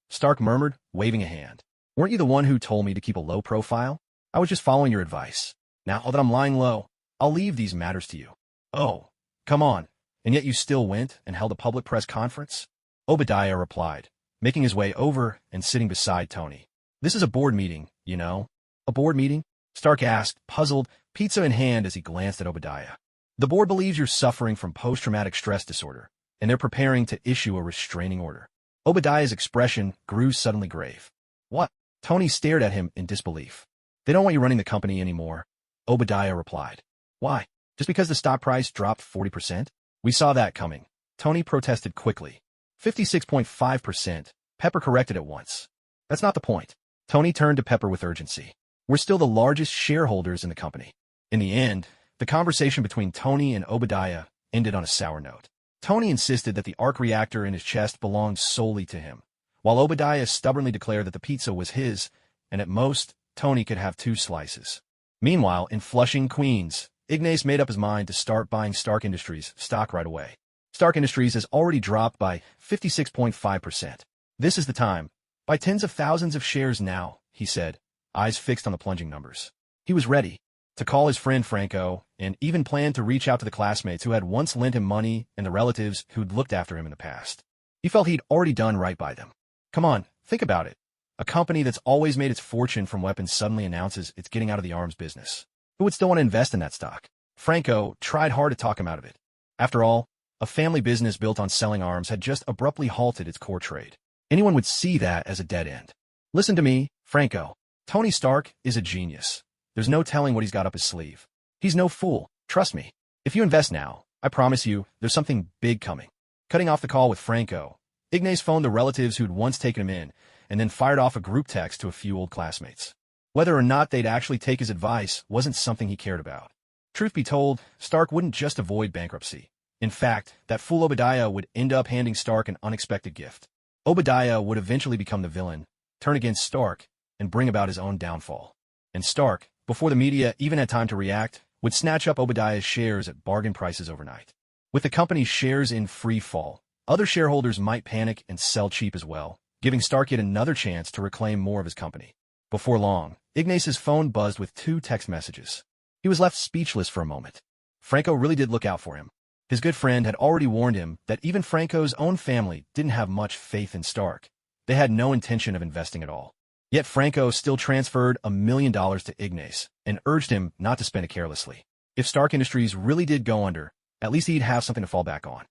Stark murmured, waving a hand. "Weren't you the one who told me to keep a low profile? I was just following your advice. Now that I'm lying low, I'll leave these matters to you." "Oh, come on. And yet you still went and held a public press conference?" Obadiah replied, making his way over and sitting beside Tony. "This is a board meeting, you know." "A board meeting?" Stark asked, puzzled, pizza in hand as he glanced at Obadiah. "The board believes you're suffering from post-traumatic stress disorder, and they're preparing to issue a restraining order." Obadiah's expression grew suddenly grave. "What?" Tony stared at him in disbelief. "They don't want you running the company anymore," Obadiah replied. "Why? Just because the stock price dropped 40%? We saw that coming." Tony protested quickly. 56.5%. Pepper corrected at once. "That's not the point." Tony turned to Pepper with urgency. "We're still the largest shareholders in the company." In the end, the conversation between Tony and Obadiah ended on a sour note. Tony insisted that the arc reactor in his chest belonged solely to him, while Obadiah stubbornly declared that the pizza was his, and at most, Tony could have 2 slices. Meanwhile, in Flushing, Queens, Ignas made up his mind to start buying Stark Industries stock right away. Stark Industries has already dropped by 56.5%. "This is the time. Buy tens of thousands of shares now," he said, eyes fixed on the plunging numbers. He was ready to call his friend Franco, and even planned to reach out to the classmates who had once lent him money and the relatives who'd looked after him in the past. He felt he'd already done right by them. Come on, think about it. A company that's always made its fortune from weapons suddenly announces it's getting out of the arms business. Who would still want to invest in that stock? Franco tried hard to talk him out of it. After all, a family business built on selling arms had just abruptly halted its core trade. Anyone would see that as a dead end. "Listen to me, Franco. Tony Stark is a genius. There's no telling what he's got up his sleeve. He's no fool, trust me. If you invest now, I promise you, there's something big coming." Cutting off the call with Franco, Ignas phoned the relatives who'd once taken him in, and then fired off a group text to a few old classmates. Whether or not they'd actually take his advice wasn't something he cared about. Truth be told, Stark wouldn't just avoid bankruptcy. In fact, that fool Obadiah would end up handing Stark an unexpected gift. Obadiah would eventually become the villain, turn against Stark, and bring about his own downfall. And Stark, before the media even had time to react, would snatch up Obadiah's shares at bargain prices overnight. With the company's shares in free fall, other shareholders might panic and sell cheap as well, giving Stark yet another chance to reclaim more of his company. Before long, Ignas's phone buzzed with 2 text messages. He was left speechless for a moment. Franco really did look out for him. His good friend had already warned him that even Franco's own family didn't have much faith in Stark. They had no intention of investing at all. Yet Franco still transferred $1 million to Ignas and urged him not to spend it carelessly. If Stark Industries really did go under, at least he'd have something to fall back on.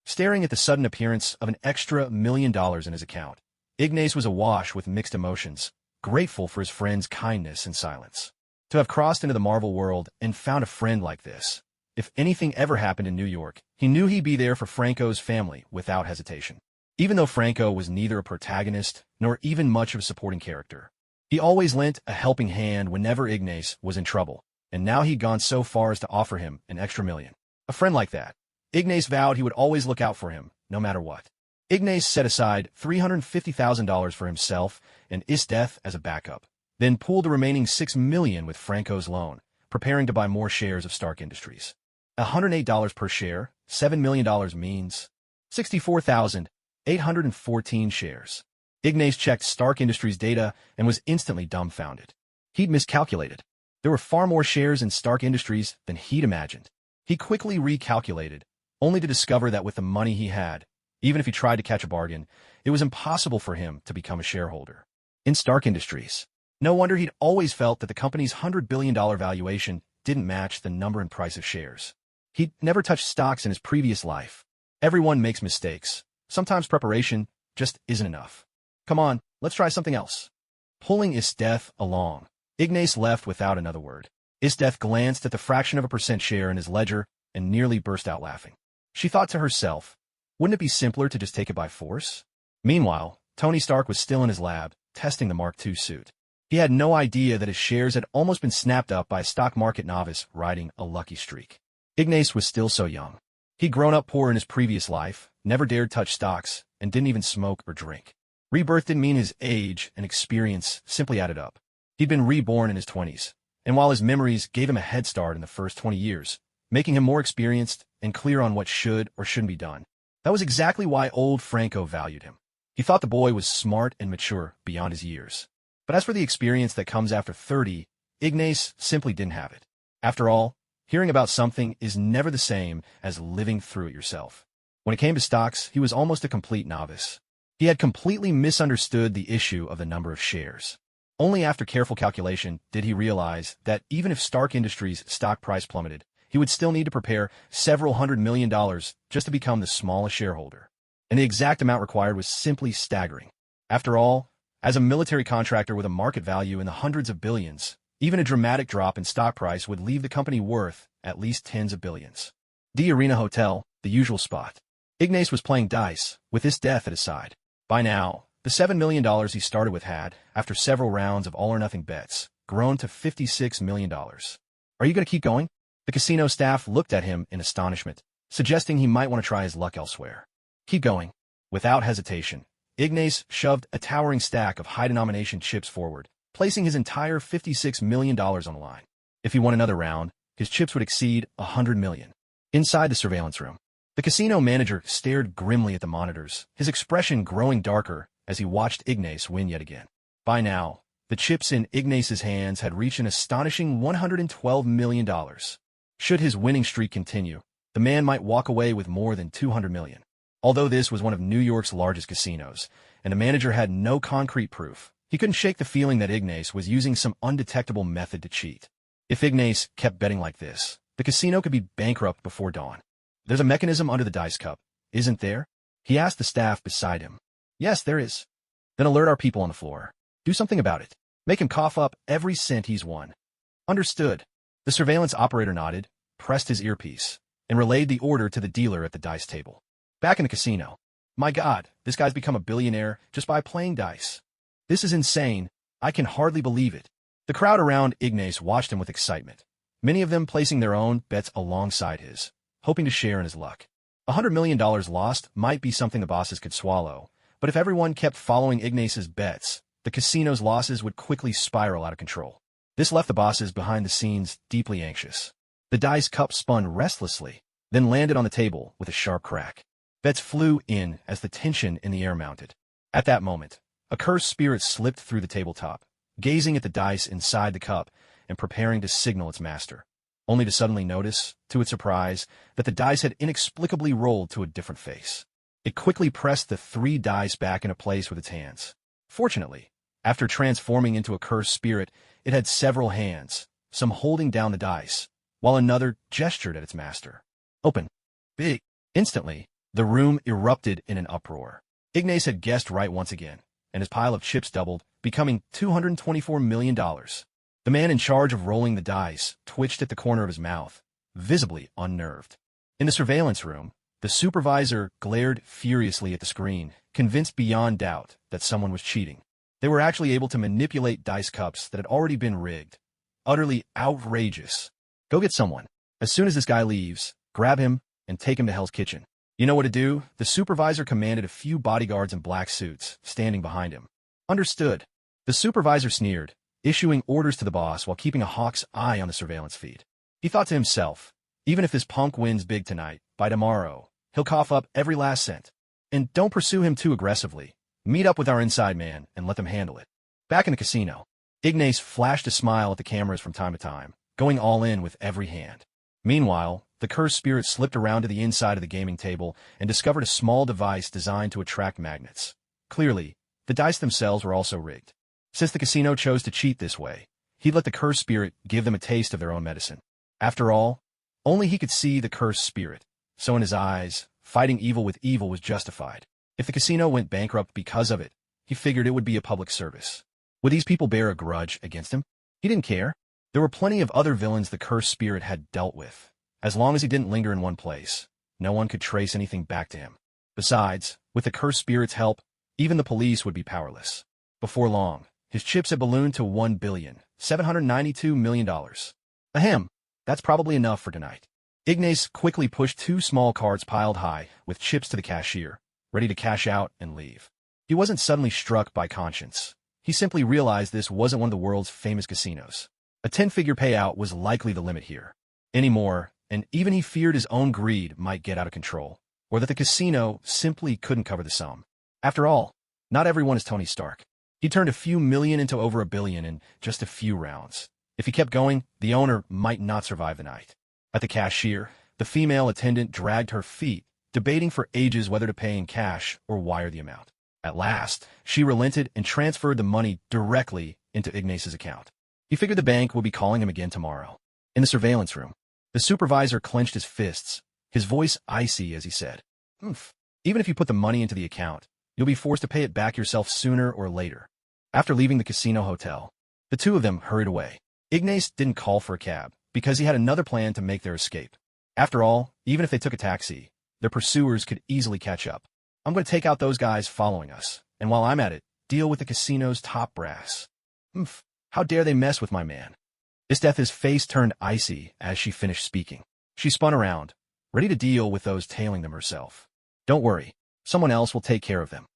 Staring at the sudden appearance of an extra $1 million in his account, Ignas was awash with mixed emotions, grateful for his friend's kindness and silence. To have crossed into the Marvel world and found a friend like this, if anything ever happened in New York, he knew he'd be there for Franco's family without hesitation. Even though Franco was neither a protagonist nor even much of a supporting character, he always lent a helping hand whenever Ignas was in trouble, and now he'd gone so far as to offer him an extra $1 million. A friend like that. Ignas vowed he would always look out for him, no matter what. Ignas set aside $350,000 for himself and Esdeath as a backup, then pooled the remaining $6 million with Franco's loan, preparing to buy more shares of Stark Industries. $108 per share, $7 million means 64,814 shares. Ignas checked Stark Industries' data and was instantly dumbfounded. He'd miscalculated. There were far more shares in Stark Industries than he'd imagined. He quickly recalculated, only to discover that with the money he had, even if he tried to catch a bargain, it was impossible for him to become a shareholder in Stark Industries. No wonder he'd always felt that the company's $100 billion valuation didn't match the number and price of shares. He'd never touched stocks in his previous life. Everyone makes mistakes. Sometimes preparation just isn't enough. Come on, let's try something else. Pulling Esdeath along, Ignas left without another word. Esdeath glanced at the fraction of a percent share in his ledger and nearly burst out laughing. She thought to herself, wouldn't it be simpler to just take it by force? Meanwhile, Tony Stark was still in his lab, testing the Mark II suit. He had no idea that his shares had almost been snapped up by a stock market novice riding a lucky streak. Ignas was still so young. He'd grown up poor in his previous life, never dared touch stocks, and didn't even smoke or drink. Rebirth didn't mean his age and experience simply added up. He'd been reborn in his 20s, and while his memories gave him a head start in the first 20 years, making him more experienced and clear on what should or shouldn't be done, that was exactly why old Franco valued him. He thought the boy was smart and mature beyond his years. But as for the experience that comes after 30, Ignas simply didn't have it. After all, hearing about something is never the same as living through it yourself. When it came to stocks, he was almost a complete novice. He had completely misunderstood the issue of the number of shares. Only after careful calculation did he realize that even if Stark Industries' stock price plummeted, he would still need to prepare several $100 million just to become the smallest shareholder. And the exact amount required was simply staggering. After all, as a military contractor with a market value in the hundreds of billions, even a dramatic drop in stock price would leave the company worth at least tens of billions. The Arena Hotel, the usual spot. Ignas was playing dice, with Esdeath at his side. By now, the $7 million he started with had, after several rounds of all-or-nothing bets, grown to $56 million. Are you going to keep going? The casino staff looked at him in astonishment, suggesting he might want to try his luck elsewhere. Keep going. Without hesitation, Ignas shoved a towering stack of high-denomination chips forward, placing his entire $56 million on the line. If he won another round, his chips would exceed $100 million. Inside the surveillance room, the casino manager stared grimly at the monitors, his expression growing darker as he watched Ignas win yet again. By now, the chips in Ignas's hands had reached an astonishing $112 million. Should his winning streak continue, the man might walk away with more than $200 million. Although this was one of New York's largest casinos, and the manager had no concrete proof, he couldn't shake the feeling that Ignas was using some undetectable method to cheat. If Ignas kept betting like this, the casino could be bankrupt before dawn. There's a mechanism under the dice cup, isn't there? He asked the staff beside him. Yes, there is. Then alert our people on the floor. Do something about it. Make him cough up every cent he's won. Understood. The surveillance operator nodded, pressed his earpiece, and relayed the order to the dealer at the dice table. Back in the casino. My God, this guy's become a billionaire just by playing dice. This is insane. I can hardly believe it. The crowd around Ignas watched him with excitement, many of them placing their own bets alongside his, hoping to share in his luck. $100 million lost might be something the bosses could swallow, but if everyone kept following Ignas's bets, the casino's losses would quickly spiral out of control. This left the bosses behind the scenes deeply anxious. The dice cup spun restlessly, then landed on the table with a sharp crack. Bets flew in as the tension in the air mounted. At that moment, a cursed spirit slipped through the tabletop, gazing at the dice inside the cup and preparing to signal its master, only to suddenly notice, to its surprise, that the dice had inexplicably rolled to a different face. It quickly pressed the 3 dice back into place with its hands. Fortunately, after transforming into a cursed spirit, it had several hands, some holding down the dice, while another gestured at its master. Open. Big. Instantly, the room erupted in an uproar. Ignas had guessed right once again, and his pile of chips doubled, becoming $224 million. The man in charge of rolling the dice twitched at the corner of his mouth, visibly unnerved. In the surveillance room, the supervisor glared furiously at the screen, convinced beyond doubt that someone was cheating. They were actually able to manipulate dice cups that had already been rigged. Utterly outrageous. Go get someone. As soon as this guy leaves, grab him and take him to Hell's Kitchen. You know what to do? The supervisor commanded a few bodyguards in black suits, standing behind him. Understood. The supervisor sneered, issuing orders to the boss while keeping a hawk's eye on the surveillance feed. He thought to himself, even if this punk wins big tonight, by tomorrow, he'll cough up every last cent. And don't pursue him too aggressively. Meet up with our inside man and let them handle it. Back in the casino, Ignas flashed a smile at the cameras from time to time, going all in with every hand. Meanwhile, the cursed spirit slipped around to the inside of the gaming table and discovered a small device designed to attract magnets. Clearly, the dice themselves were also rigged. Since the casino chose to cheat this way, he'd let the cursed spirit give them a taste of their own medicine. After all, only he could see the cursed spirit, so in his eyes, fighting evil with evil was justified. If the casino went bankrupt because of it, he figured it would be a public service. Would these people bear a grudge against him? He didn't care. There were plenty of other villains the cursed spirit had dealt with. As long as he didn't linger in one place, no one could trace anything back to him. Besides, with the cursed spirit's help, even the police would be powerless. Before long, his chips had ballooned to $1,792,000,000. Ahem, that's probably enough for tonight. Ignas quickly pushed two small carts piled high with chips to the cashier, ready to cash out and leave. He wasn't suddenly struck by conscience. He simply realized this wasn't one of the world's famous casinos. A 10-figure payout was likely the limit here. Anymore, and even he feared his own greed might get out of control, or that the casino simply couldn't cover the sum. After all, not everyone is Tony Stark. He turned a few million into over $1 billion in just a few rounds. If he kept going, the owner might not survive the night. At the cashier, the female attendant dragged her feet, debating for ages whether to pay in cash or wire the amount. At last, she relented and transferred the money directly into Ignas's account. He figured the bank would be calling him again tomorrow. In the surveillance room, the supervisor clenched his fists, his voice icy as he said, "Oomph. Even if you put the money into the account, you'll be forced to pay it back yourself sooner or later." After leaving the casino hotel, the two of them hurried away. Ignas didn't call for a cab, because he had another plan to make their escape. After all, even if they took a taxi, their pursuers could easily catch up. "I'm going to take out those guys following us, and while I'm at it, deal with the casino's top brass. Oomph. How dare they mess with my man?" Esdeath's face turned icy as she finished speaking. She spun around, ready to deal with those tailing them herself. "Don't worry, someone else will take care of them."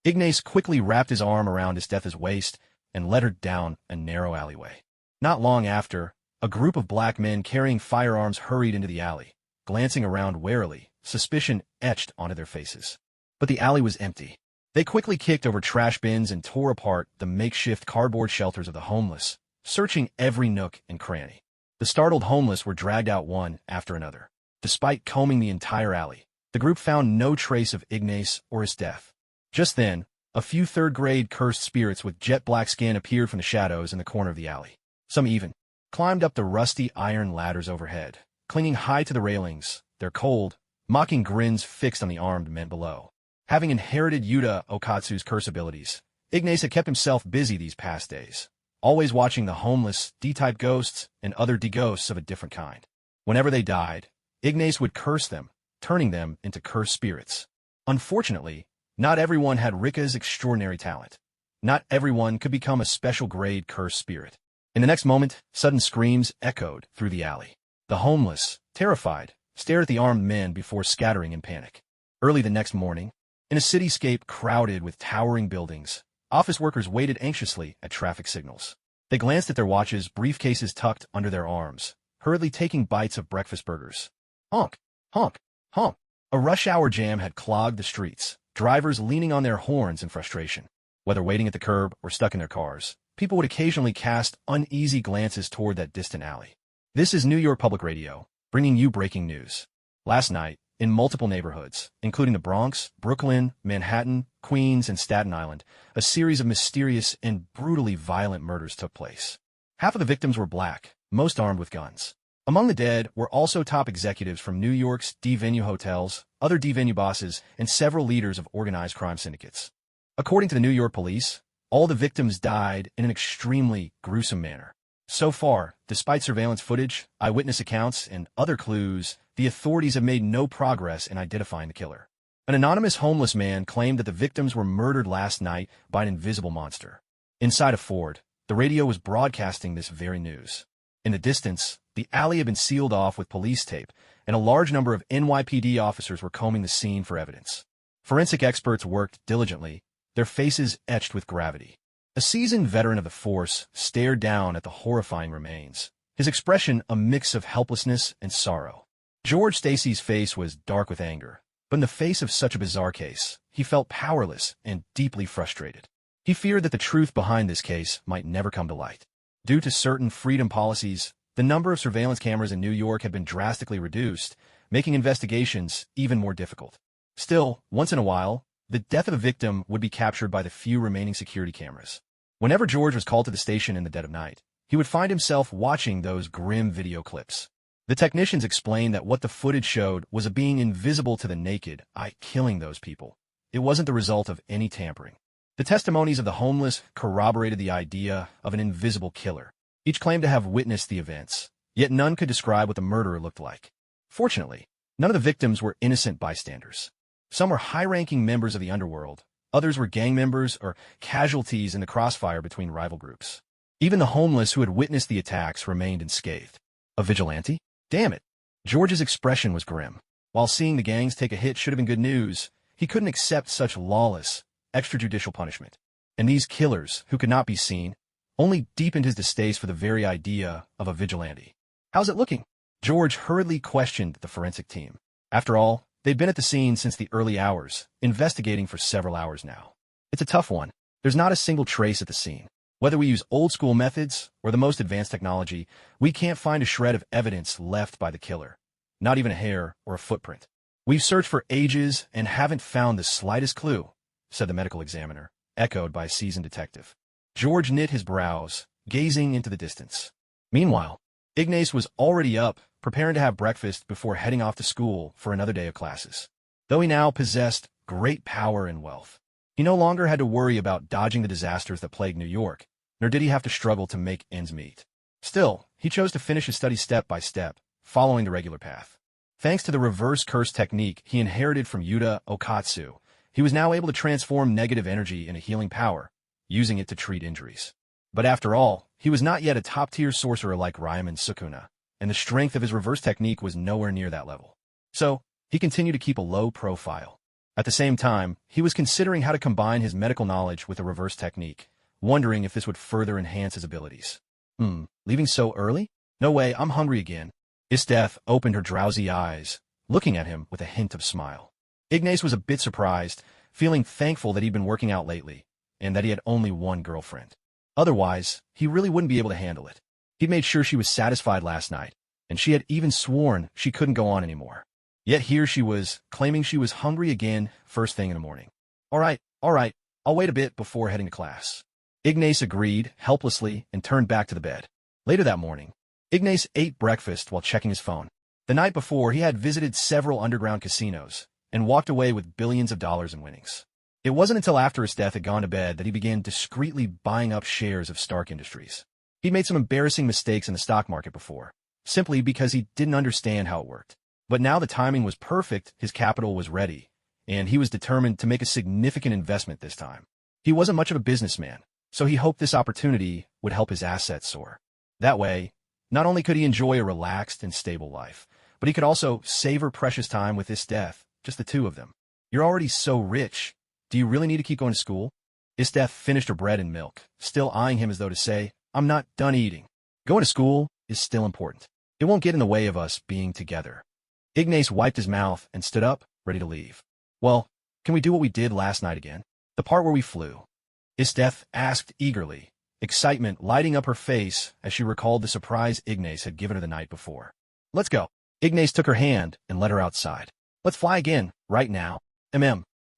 Ignas quickly wrapped his arm around Esdeath's waist and led her down a narrow alleyway. Not long after, a group of black men carrying firearms hurried into the alley, glancing around warily, suspicion etched onto their faces. But the alley was empty. They quickly kicked over trash bins and tore apart the makeshift cardboard shelters of the homeless, searching every nook and cranny. The startled homeless were dragged out one after another. Despite combing the entire alley, the group found no trace of Ignas or Esdeath. Just then, a few third-grade cursed spirits with jet-black skin appeared from the shadows in the corner of the alley. Some even climbed up the rusty iron ladders overhead, clinging high to the railings, their cold, mocking grins fixed on the armed men below. Having inherited Yuuta Okkotsu's curse abilities, Ignas had kept himself busy these past days, always watching the homeless, D-type ghosts and other D-ghosts of a different kind. Whenever they died, Ignas would curse them, turning them into cursed spirits. Unfortunately, not everyone had Rika's extraordinary talent. Not everyone could become a special-grade cursed spirit. In the next moment, sudden screams echoed through the alley. The homeless, terrified, stared at the armed men before scattering in panic. Early the next morning, in a cityscape crowded with towering buildings, office workers waited anxiously at traffic signals. They glanced at their watches, briefcases tucked under their arms, hurriedly taking bites of breakfast burgers. Honk, honk, honk. A rush hour jam had clogged the streets, drivers leaning on their horns in frustration. Whether waiting at the curb or stuck in their cars, people would occasionally cast uneasy glances toward that distant alley. This is New York Public Radio, bringing you breaking news. Last night, in multiple neighborhoods, including the Bronx, Brooklyn, Manhattan, Queens, and Staten Island, a series of mysterious and brutally violent murders took place. Half of the victims were black, most armed with guns. Among the dead were also top executives from New York's D-venue hotels, other D-venue bosses, and several leaders of organized crime syndicates. According to the New York police, all the victims died in an extremely gruesome manner. So far, despite surveillance footage, eyewitness accounts, and other clues, the authorities have made no progress in identifying the killer. An anonymous homeless man claimed that the victims were murdered last night by an invisible monster. Inside a Ford, the radio was broadcasting this very news. In the distance, the alley had been sealed off with police tape, and a large number of NYPD officers were combing the scene for evidence. Forensic experts worked diligently, their faces etched with gravity. A seasoned veteran of the force stared down at the horrifying remains, his expression a mix of helplessness and sorrow. George Stacy's face was dark with anger, but in the face of such a bizarre case, he felt powerless and deeply frustrated. He feared that the truth behind this case might never come to light. Due to certain freedom policies, the number of surveillance cameras in New York had been drastically reduced, making investigations even more difficult. Still, once in a while, the death of a victim would be captured by the few remaining security cameras. Whenever George was called to the station in the dead of night, he would find himself watching those grim video clips. The technicians explained that what the footage showed was a being invisible to the naked eye killing those people. It wasn't the result of any tampering. The testimonies of the homeless corroborated the idea of an invisible killer. Each claimed to have witnessed the events, yet none could describe what the murderer looked like. Fortunately, none of the victims were innocent bystanders. Some were high-ranking members of the underworld, Others were gang members or casualties in the crossfire between rival groups. Even the homeless who had witnessed the attacks remained unscathed. A vigilante? Damn it. George's expression was grim. While seeing the gangs take a hit should have been good news, he couldn't accept such lawless, extrajudicial punishment. And these killers, who could not be seen, only deepened his distaste for the very idea of a vigilante. How's it looking? George hurriedly questioned the forensic team. After all, they'd been at the scene since the early hours, investigating for several hours now. It's a tough one. There's not a single trace at the scene. Whether we use old-school methods or the most advanced technology, we can't find a shred of evidence left by the killer. Not even a hair or a footprint. We've searched for ages and haven't found the slightest clue, said the medical examiner, echoed by a seasoned detective. George knit his brows, gazing into the distance. Meanwhile, Ignas was already up, preparing to have breakfast before heading off to school for another day of classes. Though he now possessed great power and wealth, he no longer had to worry about dodging the disasters that plagued New York, nor did he have to struggle to make ends meet. Still, he chose to finish his studies step by step, following the regular path. Thanks to the reverse curse technique he inherited from Yuuta Okkotsu, he was now able to transform negative energy into healing power, using it to treat injuries. But after all, he was not yet a top-tier sorcerer like Ryaman Sukuna, and the strength of his reverse technique was nowhere near that level. So, he continued to keep a low profile. At the same time, he was considering how to combine his medical knowledge with the reverse technique, wondering if this would further enhance his abilities. Leaving so early? No way, I'm hungry again. Esdeath opened her drowsy eyes, looking at him with a hint of smile. Ignas was a bit surprised, feeling thankful that he'd been working out lately, and that he had only one girlfriend. Otherwise, he really wouldn't be able to handle it. He'd made sure she was satisfied last night, and she had even sworn she couldn't go on anymore. Yet here she was, claiming she was hungry again first thing in the morning. All right, I'll wait a bit before heading to class. Ignas agreed, helplessly, and turned back to the bed. Later that morning, Ignas ate breakfast while checking his phone. The night before, he had visited several underground casinos, and walked away with billions of dollars in winnings. It wasn't until after Esdeath had gone to bed that he began discreetly buying up shares of Stark Industries. He'd made some embarrassing mistakes in the stock market before, simply because he didn't understand how it worked. But now the timing was perfect, his capital was ready, and he was determined to make a significant investment this time. He wasn't much of a businessman, so he hoped this opportunity would help his assets soar. That way, not only could he enjoy a relaxed and stable life, but he could also savor precious time with Esdeath, just the two of them. You're already so rich. Do you really need to keep going to school? Esdeath finished her bread and milk, still eyeing him as though to say, I'm not done eating. Going to school is still important. It won't get in the way of us being together. Ignas wiped his mouth and stood up, ready to leave. Well, can we do what we did last night again? The part where we flew? Esdeath asked eagerly, excitement lighting up her face as she recalled the surprise Ignas had given her the night before. Let's go. Ignas took her hand and led her outside. Let's fly again, right now.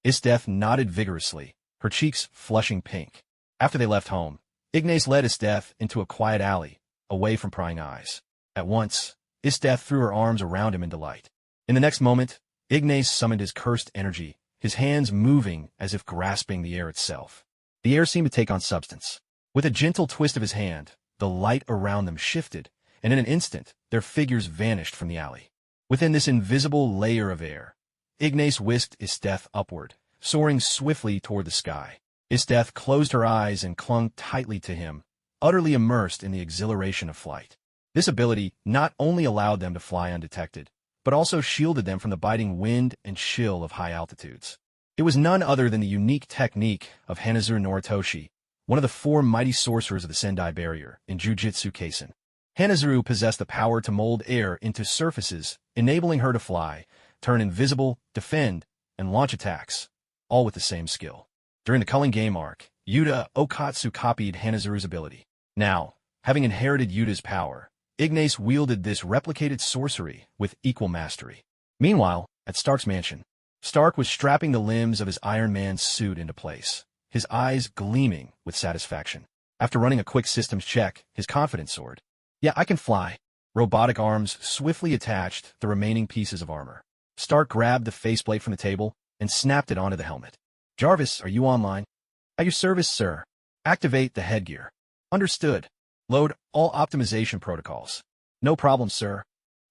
Esdeath nodded vigorously, her cheeks flushing pink. After they left home, Ignas led Esdeath into a quiet alley, away from prying eyes. At once, Esdeath threw her arms around him in delight. In the next moment, Ignas summoned his cursed energy, his hands moving as if grasping the air itself. The air seemed to take on substance. With a gentle twist of his hand, the light around them shifted, and in an instant, their figures vanished from the alley. Within this invisible layer of air, Ignas whisked Esdeath upward, soaring swiftly toward the sky. Esdeath closed her eyes and clung tightly to him, utterly immersed in the exhilaration of flight. This ability not only allowed them to fly undetected, but also shielded them from the biting wind and chill of high altitudes. It was none other than the unique technique of Hanazoru Noritoshi, one of the four mighty sorcerers of the Sendai barrier in Jujutsu Kaisen. Hanazoru possessed the power to mold air into surfaces, enabling her to fly, turn invisible, defend, and launch attacks, all with the same skill. During the Culling Game arc, Yuuta Okkotsu copied Hanazoru's ability. Now, having inherited Yuta's power, Ignas wielded this replicated sorcery with equal mastery. Meanwhile, at Stark's mansion, Stark was strapping the limbs of his Iron Man suit into place, his eyes gleaming with satisfaction. After running a quick systems check, his confidence soared. Yeah, I can fly. Robotic arms swiftly attached the remaining pieces of armor. Stark grabbed the faceplate from the table and snapped it onto the helmet. Jarvis, are you online? At your service, sir. Activate the headgear. Understood. Load all optimization protocols. No problem, sir.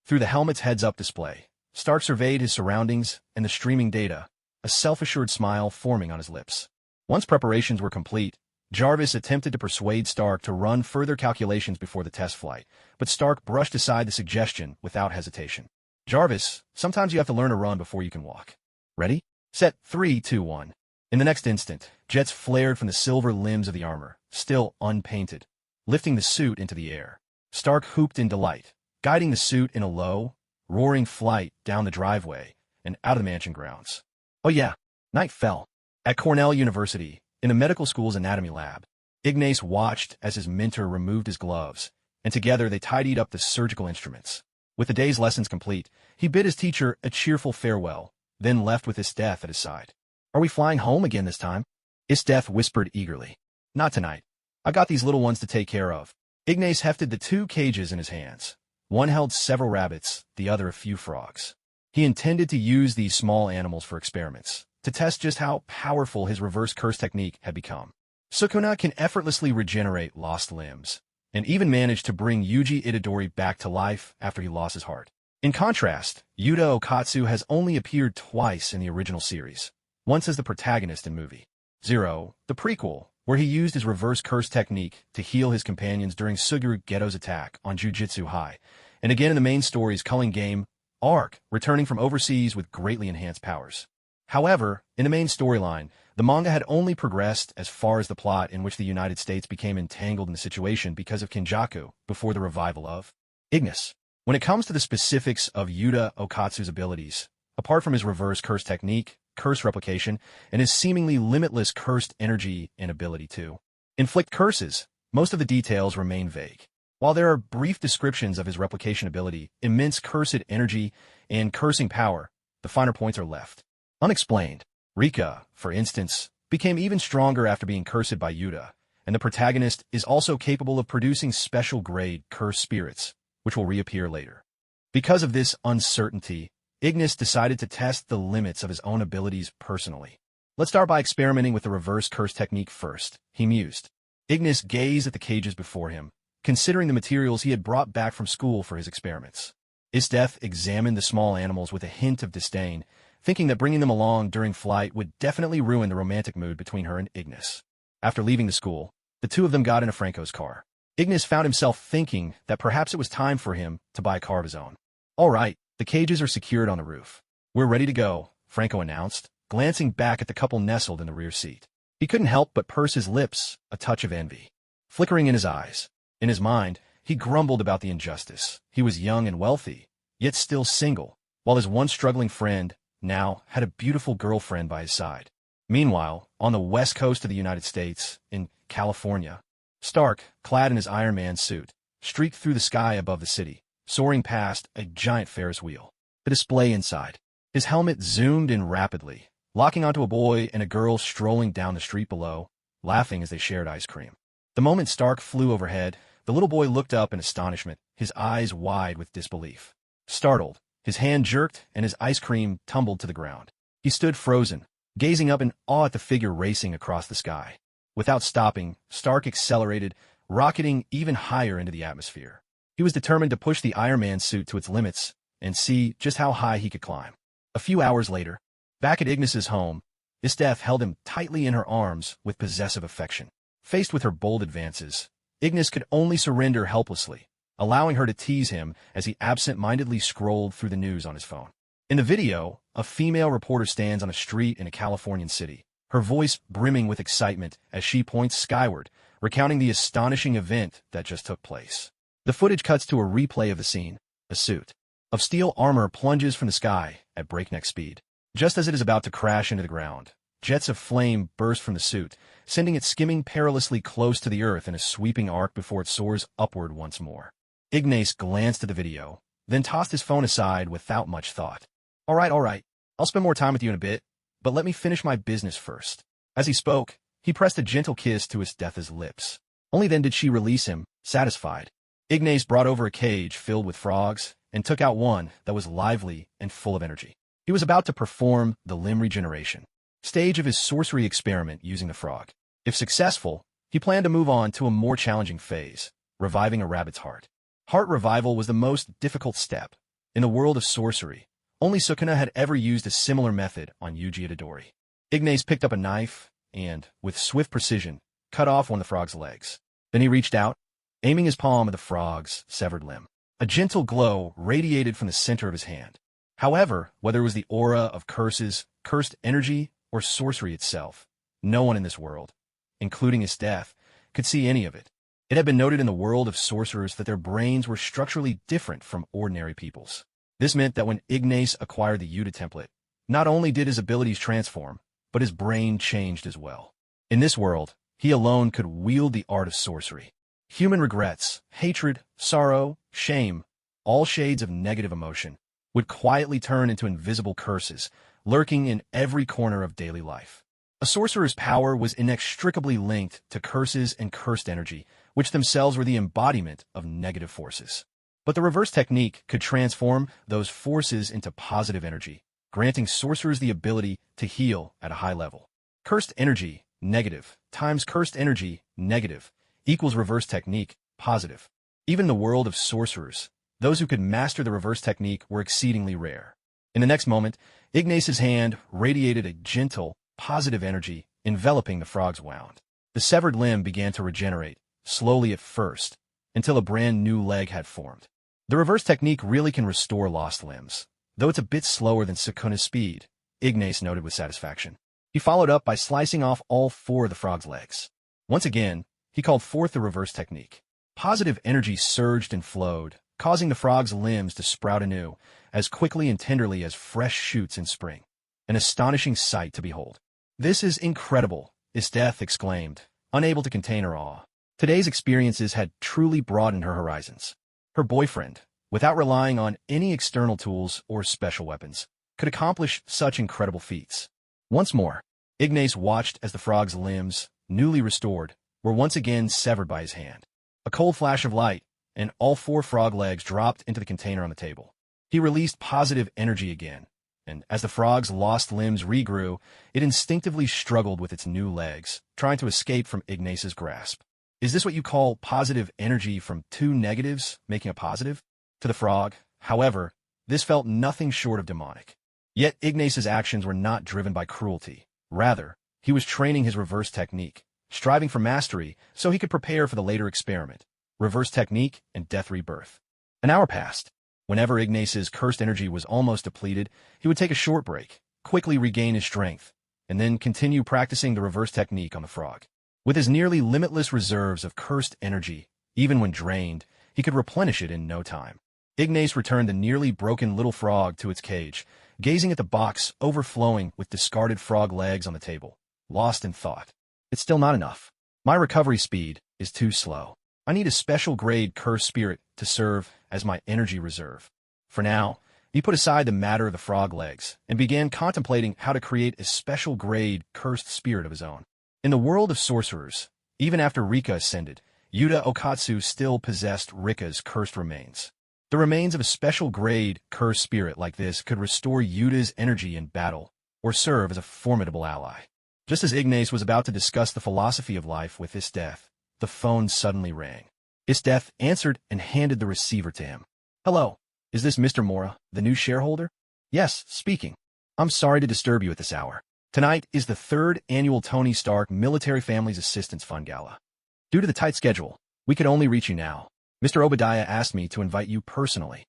Through the helmet's heads-up display, Stark surveyed his surroundings and the streaming data, a self-assured smile forming on his lips. Once preparations were complete, Jarvis attempted to persuade Stark to run further calculations before the test flight, but Stark brushed aside the suggestion without hesitation. Jarvis, sometimes you have to learn to run before you can walk. Ready? Set 3, 2, 1. In the next instant, jets flared from the silver limbs of the armor, still unpainted, lifting the suit into the air. Stark whooped in delight, guiding the suit in a low, roaring flight down the driveway and out of the mansion grounds. Oh yeah, night fell. At Cornell University, in the medical school's anatomy lab, Ignas watched as his mentor removed his gloves, and together they tidied up the surgical instruments. With the day's lessons complete, he bid his teacher a cheerful farewell, then left with Esdeath at his side. Are we flying home again this time? Esdeath whispered eagerly. Not tonight. I got these little ones to take care of. Ignas hefted the 2 cages in his hands. One held several rabbits, the other a few frogs. He intended to use these small animals for experiments, to test just how powerful his reverse curse technique had become. Sukuna can effortlessly regenerate lost limbs, and even managed to bring Yuuji Itadori back to life after he lost his heart. In contrast, Yuuta Okkotsu has only appeared twice in the original series, once as the protagonist in movie Zero, the prequel, where he used his reverse curse technique to heal his companions during Suguru Geto's attack on Jujutsu High, and again in the main story's Culling game arc, returning from overseas with greatly enhanced powers. However, in the main storyline, the manga had only progressed as far as the plot in which the United States became entangled in the situation because of Kinjaku before the revival of Ignis. When it comes to the specifics of Yuuta Okkotsu's abilities, apart from his reverse curse technique, curse replication, and his seemingly limitless cursed energy and ability to inflict curses, most of the details remain vague. While there are brief descriptions of his replication ability, immense cursed energy, and cursing power, the finer points are left unexplained. Rika, for instance, became even stronger after being cursed by Yuuta, and the protagonist is also capable of producing special-grade cursed spirits, which will reappear later. Because of this uncertainty, Ignas decided to test the limits of his own abilities personally. Let's start by experimenting with the reverse curse technique first, he mused. Ignas gazed at the cages before him, considering the materials he had brought back from school for his experiments. Esdeath examined the small animals with a hint of disdain, thinking that bringing them along during flight would definitely ruin the romantic mood between her and Ignas. After leaving the school, the two of them got into Franco's car. Ignas found himself thinking that perhaps it was time for him to buy a car of his own. All right, the cages are secured on the roof. We're ready to go, Franco announced, glancing back at the couple nestled in the rear seat. He couldn't help but purse his lips, a touch of envy flickering in his eyes. In his mind, he grumbled about the injustice. He was young and wealthy, yet still single, while his once struggling friend now had a beautiful girlfriend by his side. Meanwhile, on the west coast of the United States, in California, Stark, clad in his Iron Man suit, streaked through the sky above the city, soaring past a giant Ferris wheel. The display inside. His helmet zoomed in rapidly, locking onto a boy and a girl strolling down the street below, laughing as they shared ice cream. The moment Stark flew overhead, the little boy looked up in astonishment, his eyes wide with disbelief. Startled, his hand jerked and his ice cream tumbled to the ground. He stood frozen, gazing up in awe at the figure racing across the sky. Without stopping, Stark accelerated, rocketing even higher into the atmosphere. He was determined to push the Iron Man suit to its limits and see just how high he could climb. A few hours later, back at Ignas's home, Esdeath held him tightly in her arms with possessive affection. Faced with her bold advances, Ignas could only surrender helplessly, allowing her to tease him as he absent-mindedly scrolled through the news on his phone. In the video, a female reporter stands on a street in a Californian city, her voice brimming with excitement as she points skyward, recounting the astonishing event that just took place. The footage cuts to a replay of the scene. A suit of steel armor plunges from the sky at breakneck speed. Just as it is about to crash into the ground, jets of flame burst from the suit, sending it skimming perilously close to the earth in a sweeping arc before it soars upward once more. Ignas glanced at the video, then tossed his phone aside without much thought. All right. I'll spend more time with you in a bit, but let me finish my business first. As he spoke, he pressed a gentle kiss to Esdeath's lips. Only then did she release him, satisfied. Ignas brought over a cage filled with frogs and took out one that was lively and full of energy. He was about to perform the limb regeneration stage of his sorcery experiment using the frog. If successful, he planned to move on to a more challenging phase, reviving a rabbit's heart. Heart revival was the most difficult step. In the world of sorcery, only Sukuna had ever used a similar method on Yuuji Itadori. Ignas picked up a knife and, with swift precision, cut off one of the frog's legs. Then he reached out, aiming his palm at the frog's severed limb. A gentle glow radiated from the center of his hand. However, whether it was the aura of curses, cursed energy, or sorcery itself, no one in this world, including Esdeath, could see any of it. It had been noted in the world of sorcerers that their brains were structurally different from ordinary people's. This meant that when Ignas acquired the Yuuta template, not only did his abilities transform, but his brain changed as well. In this world, he alone could wield the art of sorcery. Human regrets, hatred, sorrow, shame, all shades of negative emotion, would quietly turn into invisible curses, lurking in every corner of daily life. A sorcerer's power was inextricably linked to curses and cursed energy, which themselves were the embodiment of negative forces. But the reverse technique could transform those forces into positive energy, granting sorcerers the ability to heal at a high level. Cursed energy, negative, times cursed energy, negative, equals reverse technique, positive. Even in the world of sorcerers, those who could master the reverse technique were exceedingly rare. In the next moment, Ignas's hand radiated a gentle, positive energy, enveloping the frog's wound. The severed limb began to regenerate, slowly at first, until a brand new leg had formed. The reverse technique really can restore lost limbs, though it's a bit slower than Sukuna's speed, Ignas noted with satisfaction. He followed up by slicing off all 4 of the frog's legs. Once again, he called forth the reverse technique. Positive energy surged and flowed, causing the frog's limbs to sprout anew, as quickly and tenderly as fresh shoots in spring. An astonishing sight to behold. "This is incredible," Esdeath exclaimed, unable to contain her awe. Today's experiences had truly broadened her horizons. Her boyfriend, without relying on any external tools or special weapons, could accomplish such incredible feats. Once more, Ignas watched as the frog's limbs, newly restored, were once again severed by his hand. A cold flash of light, and all 4 frog legs dropped into the container on the table. He released positive energy again, and as the frog's lost limbs regrew, it instinctively struggled with its new legs, trying to escape from Ignas's grasp. "Is this what you call positive energy from 2 negatives, making a positive?" To the frog, however, this felt nothing short of demonic. Yet Ignas's actions were not driven by cruelty. Rather, he was training his reverse technique, striving for mastery so he could prepare for the later experiment, reverse technique and death rebirth. An hour passed. Whenever Ignas's cursed energy was almost depleted, he would take a short break, quickly regain his strength, and then continue practicing the reverse technique on the frog. With his nearly limitless reserves of cursed energy, even when drained, he could replenish it in no time. Ignas returned the nearly broken little frog to its cage, gazing at the box overflowing with discarded frog legs on the table, lost in thought. "It's still not enough. My recovery speed is too slow. I need a special grade cursed spirit to serve as my energy reserve." For now, he put aside the matter of the frog legs and began contemplating how to create a special grade cursed spirit of his own. In the world of sorcerers, even after Rika ascended, Yuuta Okkotsu still possessed Rika's cursed remains. The remains of a special grade cursed spirit like this could restore Yuta's energy in battle, or serve as a formidable ally. Just as Ignas was about to discuss the philosophy of life with Esdeath, the phone suddenly rang. Esdeath answered and handed the receiver to him. "Hello, is this Mr. Morra, the new shareholder?" "Yes, speaking. I'm sorry to disturb you at this hour. Tonight is the 3rd annual Tony Stark Military Families Assistance Fund Gala. Due to the tight schedule, we could only reach you now. Mr. Obadiah asked me to invite you personally."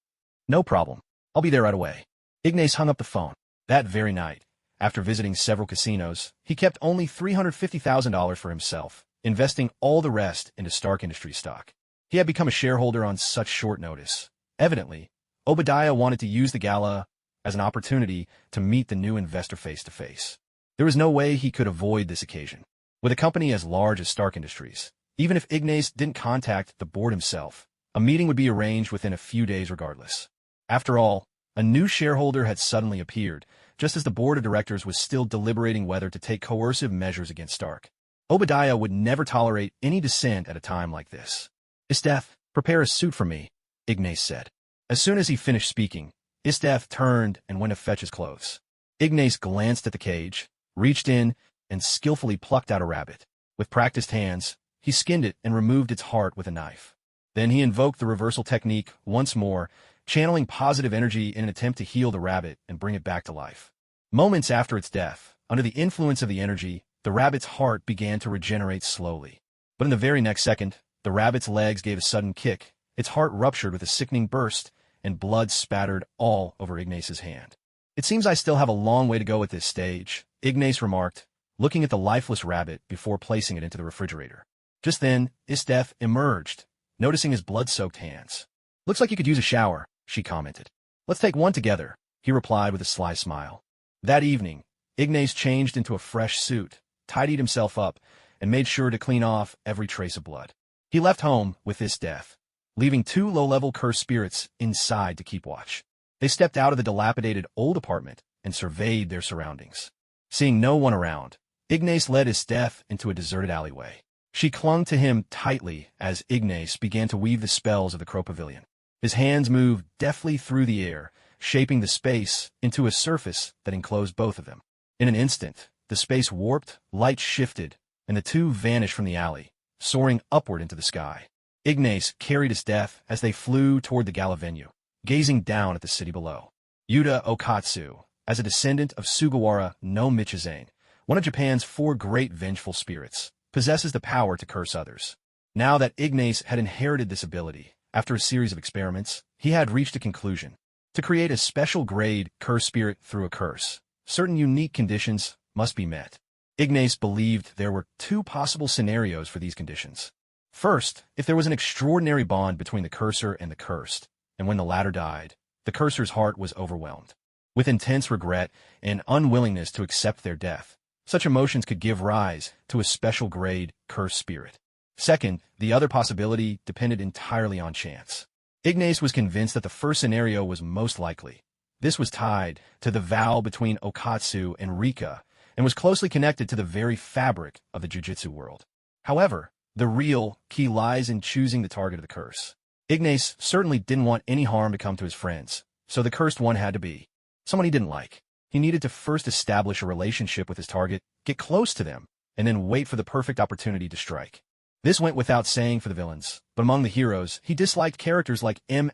"No problem. I'll be there right away." Ignas hung up the phone. That very night, after visiting several casinos, he kept only $350,000 for himself, investing all the rest into Stark Industries stock. He had become a shareholder on such short notice. Evidently, Obadiah wanted to use the gala as an opportunity to meet the new investor face-to-face. There was no way he could avoid this occasion. With a company as large as Stark Industries, even if Ignas didn't contact the board himself, a meeting would be arranged within a few days regardless. After all, a new shareholder had suddenly appeared, just as the board of directors was still deliberating whether to take coercive measures against Stark. Obadiah would never tolerate any dissent at a time like this. "Esdeath, prepare a suit for me," Ignas said. As soon as he finished speaking, Esdeath turned and went to fetch his clothes. Ignas glanced at the cage, reached in, and skillfully plucked out a rabbit. With practiced hands, he skinned it and removed its heart with a knife. Then he invoked the reversal technique once more, channeling positive energy in an attempt to heal the rabbit and bring it back to life. Moments after its death, under the influence of the energy, the rabbit's heart began to regenerate slowly. But in the very next second, the rabbit's legs gave a sudden kick, its heart ruptured with a sickening burst, and blood spattered all over Ignace's hand. "It seems I still have a long way to go at this stage," Ignace remarked, looking at the lifeless rabbit before placing it into the refrigerator. Just then, Esdeath emerged, noticing his blood-soaked hands. "Looks like you could use a shower," she commented. "Let's take one together," he replied with a sly smile. That evening, Ignace changed into a fresh suit, tidied himself up, and made sure to clean off every trace of blood. He left home with Esdeath, leaving 2 low-level cursed spirits inside to keep watch. They stepped out of the dilapidated old apartment and surveyed their surroundings. Seeing no one around, Ignace led Esdeath into a deserted alleyway. She clung to him tightly as Ignace began to weave the spells of the Crow Pavilion. His hands moved deftly through the air, shaping the space into a surface that enclosed both of them. In an instant, the space warped, light shifted, and the two vanished from the alley, soaring upward into the sky. Ignace carried Esdeath as they flew toward the gala venue, gazing down at the city below. Yuuta Okkotsu, as a descendant of Sugawara no Michizane, one of Japan's 4 great vengeful spirits, possesses the power to curse others. Now that Ignace had inherited this ability, after a series of experiments, he had reached a conclusion. To create a special grade curse spirit through a curse, certain unique conditions must be met. Ignace believed there were 2 possible scenarios for these conditions. First, if there was an extraordinary bond between the cursor and the cursed, and when the latter died, the cursor's heart was overwhelmed. With intense regret and unwillingness to accept their death, such emotions could give rise to a special grade cursed spirit. Second, the other possibility depended entirely on chance. Ignace was convinced that the first scenario was most likely. This was tied to the vow between Okkotsu and Rika, and was closely connected to the very fabric of the jujitsu world. However, the real key lies in choosing the target of the curse. Ignace certainly didn't want any harm to come to his friends, so the cursed one had to be someone he didn't like. He needed to first establish a relationship with his target, get close to them, and then wait for the perfect opportunity to strike. This went without saying for the villains, but among the heroes, he disliked characters like M********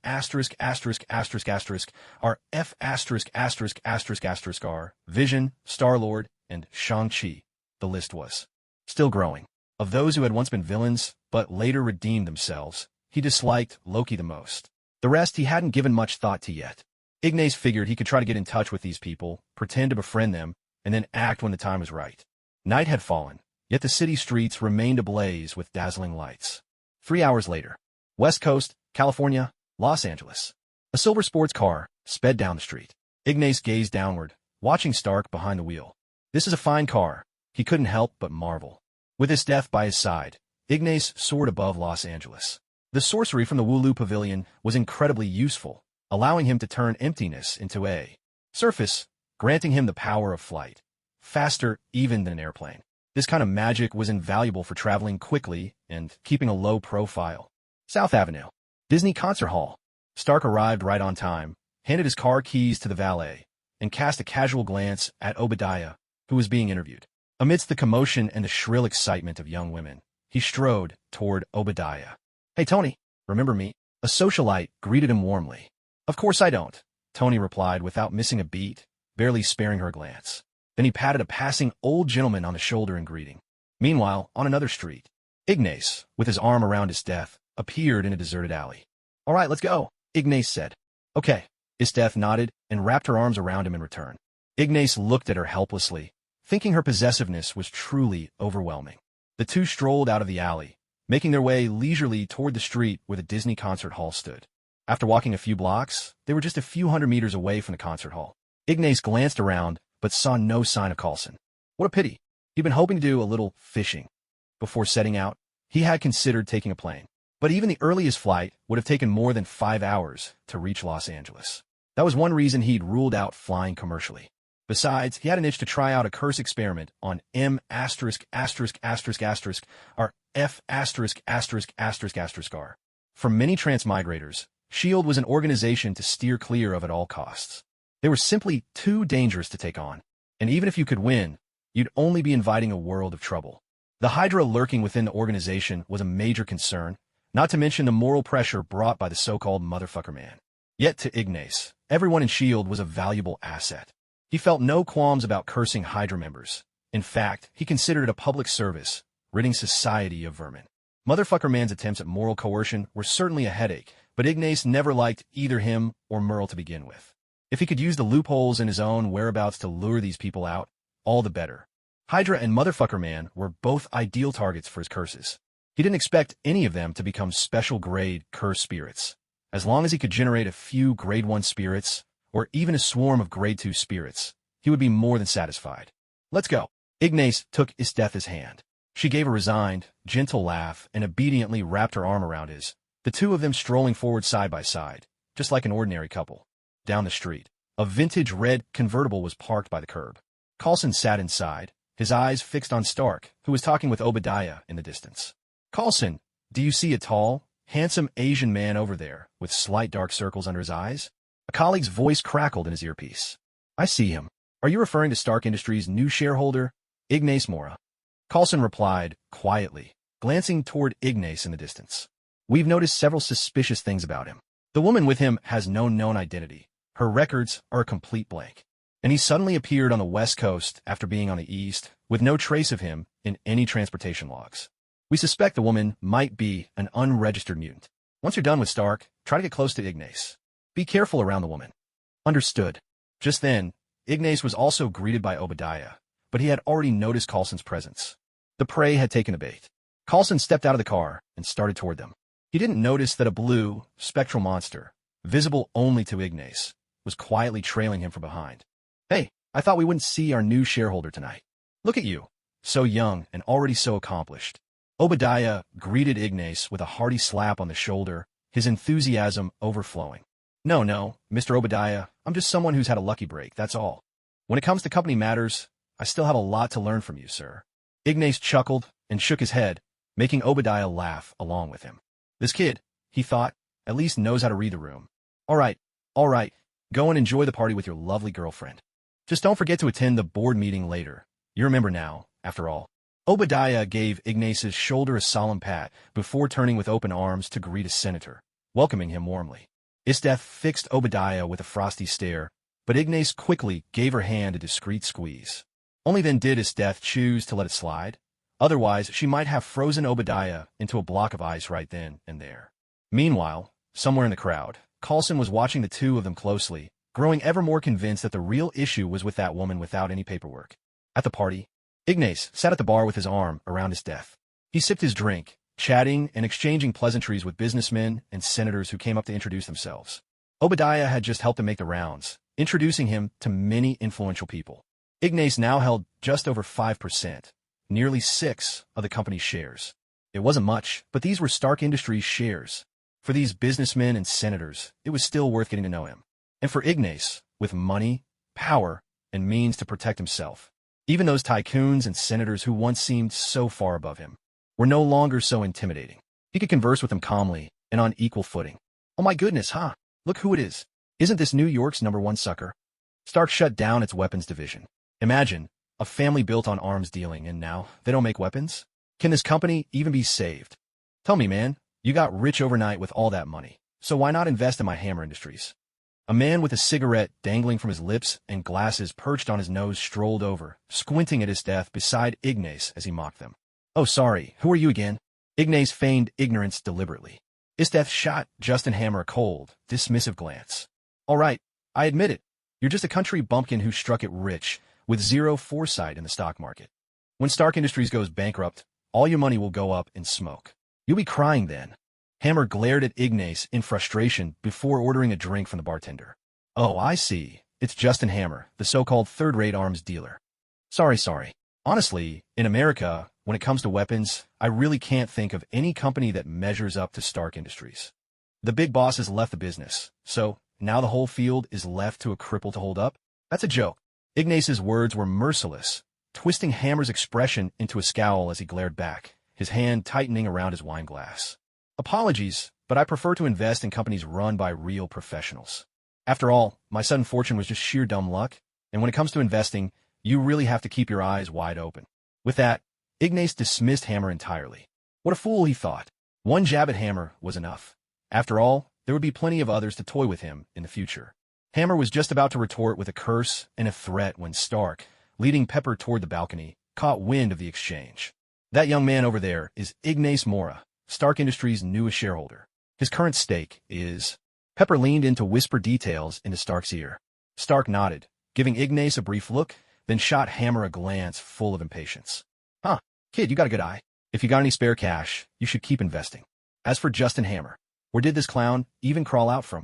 or F********R, Vision, Star-Lord, and Shang-Chi. The list was still growing. Of those who had once been villains, but later redeemed themselves, he disliked Loki the most. The rest he hadn't given much thought to yet. Ignace figured he could try to get in touch with these people, pretend to befriend them, and then act when the time was right. Night had fallen, yet the city streets remained ablaze with dazzling lights. 3 hours later, West Coast, California, Los Angeles. A silver sports car sped down the street. Ignace gazed downward, watching Stark behind the wheel. This is a fine car, he couldn't help but marvel. With Esdeath by his side, Ignace soared above Los Angeles. The sorcery from the Wooloo Pavilion was incredibly useful, allowing him to turn emptiness into a surface, granting him the power of flight, faster even than an airplane. This kind of magic was invaluable for traveling quickly and keeping a low profile. South Avenue, Disney Concert Hall. Stark arrived right on time, handed his car keys to the valet, and cast a casual glance at Obadiah, who was being interviewed. Amidst the commotion and the shrill excitement of young women, he strode toward Obadiah. "Hey, Tony, remember me?" A socialite greeted him warmly. "Of course I don't," Tony replied without missing a beat, barely sparing her a glance. Then he patted a passing old gentleman on the shoulder in greeting. Meanwhile, on another street, Ignace, with his arm around Esdeath, appeared in a deserted alley. "All right, let's go," Ignace said. "Okay." Esdeath nodded and wrapped her arms around him in return. Ignace looked at her helplessly, thinking her possessiveness was truly overwhelming. The two strolled out of the alley, making their way leisurely toward the street where the Disney Concert Hall stood. After walking a few blocks, they were just a few hundred meters away from the concert hall. Ignace glanced around, but saw no sign of Coulson. What a pity. He'd been hoping to do a little fishing. Before setting out, he had considered taking a plane. But even the earliest flight would have taken more than 5 hours to reach Los Angeles. That was one reason he'd ruled out flying commercially. Besides, he had an itch to try out a curse experiment on M******* or F******R. For many transmigrators, S.H.I.E.L.D. was an organization to steer clear of at all costs. They were simply too dangerous to take on, and even if you could win, you'd only be inviting a world of trouble. The Hydra lurking within the organization was a major concern, not to mention the moral pressure brought by the so-called motherfucker man. Yet to Ignace, everyone in S.H.I.E.L.D. was a valuable asset. He felt no qualms about cursing Hydra members, In fact, he considered it a public service, ridding society of vermin. Motherfucker Man's attempts at moral coercion were certainly a headache, but Ignas never liked either him or Merle to begin with. If he could use the loopholes in his own whereabouts to lure these people out, all the better. Hydra and Motherfucker Man were both ideal targets for his curses. He didn't expect any of them to become special grade curse spirits. As long as he could generate a few grade 1 spirits, or even a swarm of grade 2 spirits, he would be more than satisfied. Let's go. Ignas took Esdeath's hand. She gave a resigned, gentle laugh and obediently wrapped her arm around his, the two of them strolling forward side by side, just like an ordinary couple. Down the street, a vintage red convertible was parked by the curb. Coulson sat inside, his eyes fixed on Stark, who was talking with Obadiah in the distance. Coulson, do you see a tall, handsome Asian man over there, with slight dark circles under his eyes? A colleague's voice crackled in his earpiece. I see him. Are you referring to Stark Industries' new shareholder, Ignas Morra? Coulson replied, quietly, glancing toward Ignas in the distance. We've noticed several suspicious things about him. The woman with him has no known identity. Her records are a complete blank. And he suddenly appeared on the West Coast after being on the East, with no trace of him in any transportation logs. We suspect the woman might be an unregistered mutant. Once you're done with Stark, try to get close to Ignas. Be careful around the woman. Understood. Just then, Ignas was also greeted by Obadiah, but he had already noticed Coulson's presence. The prey had taken the bait. Coulson stepped out of the car and started toward them. He didn't notice that a blue, spectral monster, visible only to Ignas, was quietly trailing him from behind. Hey, I thought we wouldn't see our new shareholder tonight. Look at you, so young and already so accomplished. Obadiah greeted Ignas with a hearty slap on the shoulder, his enthusiasm overflowing. No, Mr. Obadiah, I'm just someone who's had a lucky break, that's all. When it comes to company matters, I still have a lot to learn from you, sir. Ignas chuckled and shook his head, making Obadiah laugh along with him. This kid, he thought, at least knows how to read the room. All right, go and enjoy the party with your lovely girlfriend. Just don't forget to attend the board meeting later. You remember now, after all. Obadiah gave Ignas's shoulder a solemn pat before turning with open arms to greet his senator, welcoming him warmly. Esdeath fixed Obadiah with a frosty stare, but Ignas quickly gave her hand a discreet squeeze. Only then did Esdeath choose to let it slide. Otherwise, she might have frozen Obadiah into a block of ice right then and there. Meanwhile, somewhere in the crowd, Coulson was watching the two of them closely, growing ever more convinced that the real issue was with that woman without any paperwork. At the party, Ignas sat at the bar with his arm around Esdeath. He sipped his drink, chatting and exchanging pleasantries with businessmen and senators who came up to introduce themselves. Obadiah had just helped him make the rounds, introducing him to many influential people. Ignas now held just over 5%, nearly 6% of the company's shares. It wasn't much, but these were Stark Industries shares. For these businessmen and senators, it was still worth getting to know him. And for Ignas, with money, power, and means to protect himself, even those tycoons and senators who once seemed so far above him were no longer so intimidating. He could converse with them calmly and on equal footing. Oh my goodness, huh? Look who it is. Isn't this New York's #1 sucker? Stark shut down its weapons division. Imagine, a family built on arms dealing, and now they don't make weapons? Can this company even be saved? Tell me, man, you got rich overnight with all that money, so why not invest in my Hammer Industries? A man with a cigarette dangling from his lips and glasses perched on his nose strolled over, squinting at Esdeath beside Ignas as he mocked them. Oh, sorry, who are you again? Ignas feigned ignorance deliberately. Esdeath shot Justin Hammer a cold, dismissive glance. All right, I admit it. You're just a country bumpkin who struck it rich, with zero foresight in the stock market. When Stark Industries goes bankrupt, all your money will go up in smoke. You'll be crying then. Hammer glared at Ignas in frustration before ordering a drink from the bartender. Oh, I see. It's Justin Hammer, the so-called third-rate arms dealer. Sorry. Honestly, in America, when it comes to weapons, I really can't think of any company that measures up to Stark Industries. The big boss has left the business, so now the whole field is left to a cripple to hold up? That's a joke. Ignas's words were merciless, twisting Hammer's expression into a scowl as he glared back, his hand tightening around his wine glass. Apologies, but I prefer to invest in companies run by real professionals. After all, my sudden fortune was just sheer dumb luck, and when it comes to investing, you really have to keep your eyes wide open. With that, Ignas dismissed Hammer entirely. What a fool, he thought. One jab at Hammer was enough. After all, there would be plenty of others to toy with him in the future. Hammer was just about to retort with a curse and a threat when Stark, leading Pepper toward the balcony, caught wind of the exchange. That young man over there is Ignas Morra, Stark Industries' newest shareholder. His current stake is... Pepper leaned in to whisper details into Stark's ear. Stark nodded, giving Ignas a brief look, then shot Hammer a glance full of impatience. Huh, kid, you got a good eye. If you got any spare cash, you should keep investing. As for Justin Hammer, where did this clown even crawl out from?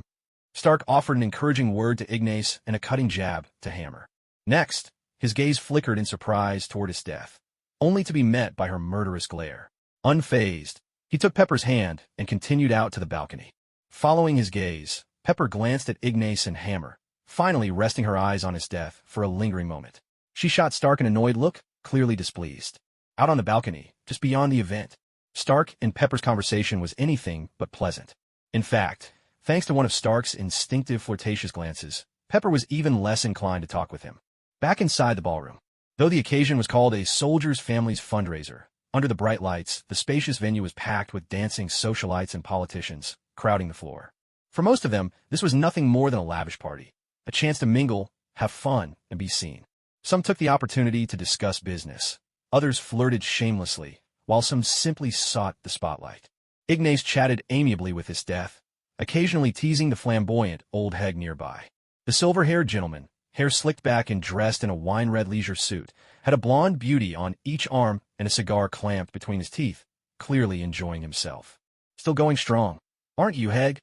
Stark offered an encouraging word to Ignas and a cutting jab to Hammer. Next, his gaze flickered in surprise toward Esdeath, only to be met by her murderous glare. Unfazed, he took Pepper's hand and continued out to the balcony. Following his gaze, Pepper glanced at Ignas and Hammer, finally resting her eyes on Esdeath for a lingering moment. She shot Stark an annoyed look, clearly displeased. Out on the balcony, just beyond the event, Stark and Pepper's conversation was anything but pleasant. In fact, thanks to one of Stark's instinctive flirtatious glances, Pepper was even less inclined to talk with him. Back inside the ballroom, though the occasion was called a Soldier's Family's fundraiser, under the bright lights, the spacious venue was packed with dancing socialites and politicians, crowding the floor. For most of them, this was nothing more than a lavish party, a chance to mingle, have fun, and be seen. Some took the opportunity to discuss business. Others flirted shamelessly, while some simply sought the spotlight. Ignas chatted amiably with Esdeath, occasionally teasing the flamboyant old hag nearby. The silver-haired gentleman, hair slicked back and dressed in a wine-red leisure suit, had a blonde beauty on each arm and a cigar clamped between his teeth, clearly enjoying himself. Still going strong, aren't you, Heg?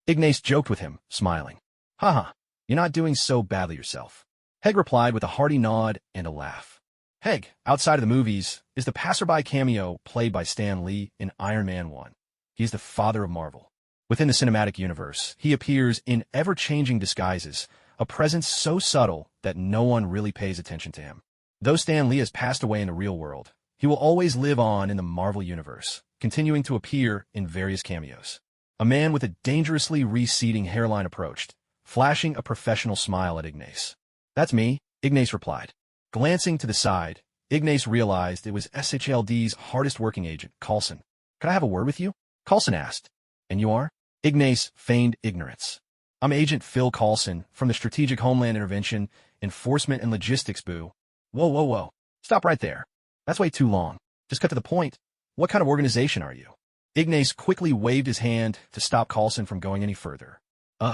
Ignas joked with him, smiling. Haha, you're not doing so badly yourself. Heg replied with a hearty nod and a laugh. Heg, outside of the movies, is the passerby cameo played by Stan Lee in Iron Man 1. He's the father of Marvel. Within the cinematic universe, he appears in ever-changing disguises, a presence so subtle that no one really pays attention to him. Though Stan Lee has passed away in the real world, he will always live on in the Marvel universe, continuing to appear in various cameos. A man with a dangerously receding hairline approached, flashing a professional smile at Ignas. That's me, Ignas replied. Glancing to the side, Ignas realized it was SHLD's hardest-working agent, Coulson. Could I have a word with you? Coulson asked. And you are? Ignas feigned ignorance. I'm Agent Phil Coulson from the Strategic Homeland Intervention, Enforcement and Logistics Boo. Whoa. Stop right there. That's way too long. Just cut to the point. What kind of organization are you? Ignas quickly waved his hand to stop Coulson from going any further.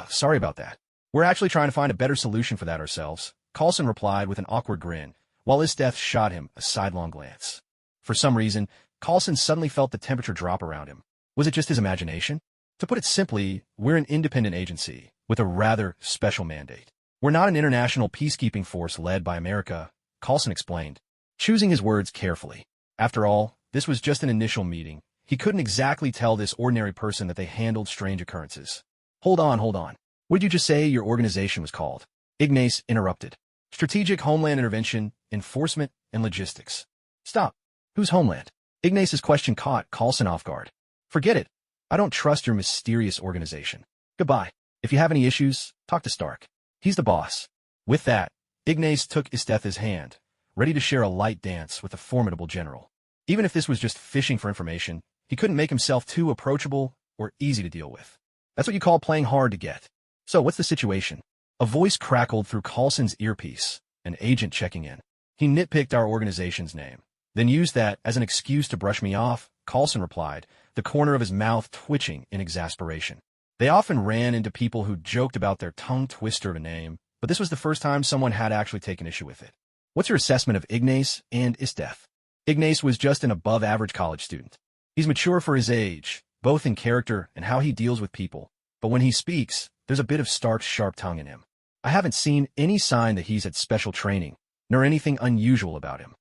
Sorry about that. We're actually trying to find a better solution for that ourselves, Coulson replied with an awkward grin, while Esdeath shot him a sidelong glance. For some reason, Coulson suddenly felt the temperature drop around him. Was it just his imagination? To put it simply, we're an independent agency with a rather special mandate. We're not an international peacekeeping force led by America, Coulson explained, choosing his words carefully. After all, this was just an initial meeting. He couldn't exactly tell this ordinary person that they handled strange occurrences. Hold on. What did you just say your organization was called? Ignas interrupted. Strategic Homeland Intervention, Enforcement, and Logistics. Stop. Who's Homeland? Ignas's question caught Coulson off guard. Forget it. I don't trust your mysterious organization. Goodbye. If you have any issues, talk to Stark. He's the boss. With that, Ignas took Esdeath's hand, ready to share a light dance with the formidable general. Even if this was just fishing for information, he couldn't make himself too approachable or easy to deal with. That's what you call playing hard to get. So what's the situation? A voice crackled through Coulson's earpiece, an agent checking in. He nitpicked our organization's name, then used that as an excuse to brush me off, Coulson replied, the corner of his mouth twitching in exasperation. They often ran into people who joked about their tongue twister of a name, but this was the first time someone had actually taken issue with it. What's your assessment of Ignas and Esdeath? Ignas was just an above-average college student. He's mature for his age, both in character and how he deals with people, but when he speaks, there's a bit of Stark's sharp tongue in him. I haven't seen any sign that he's had special training, nor anything unusual about him.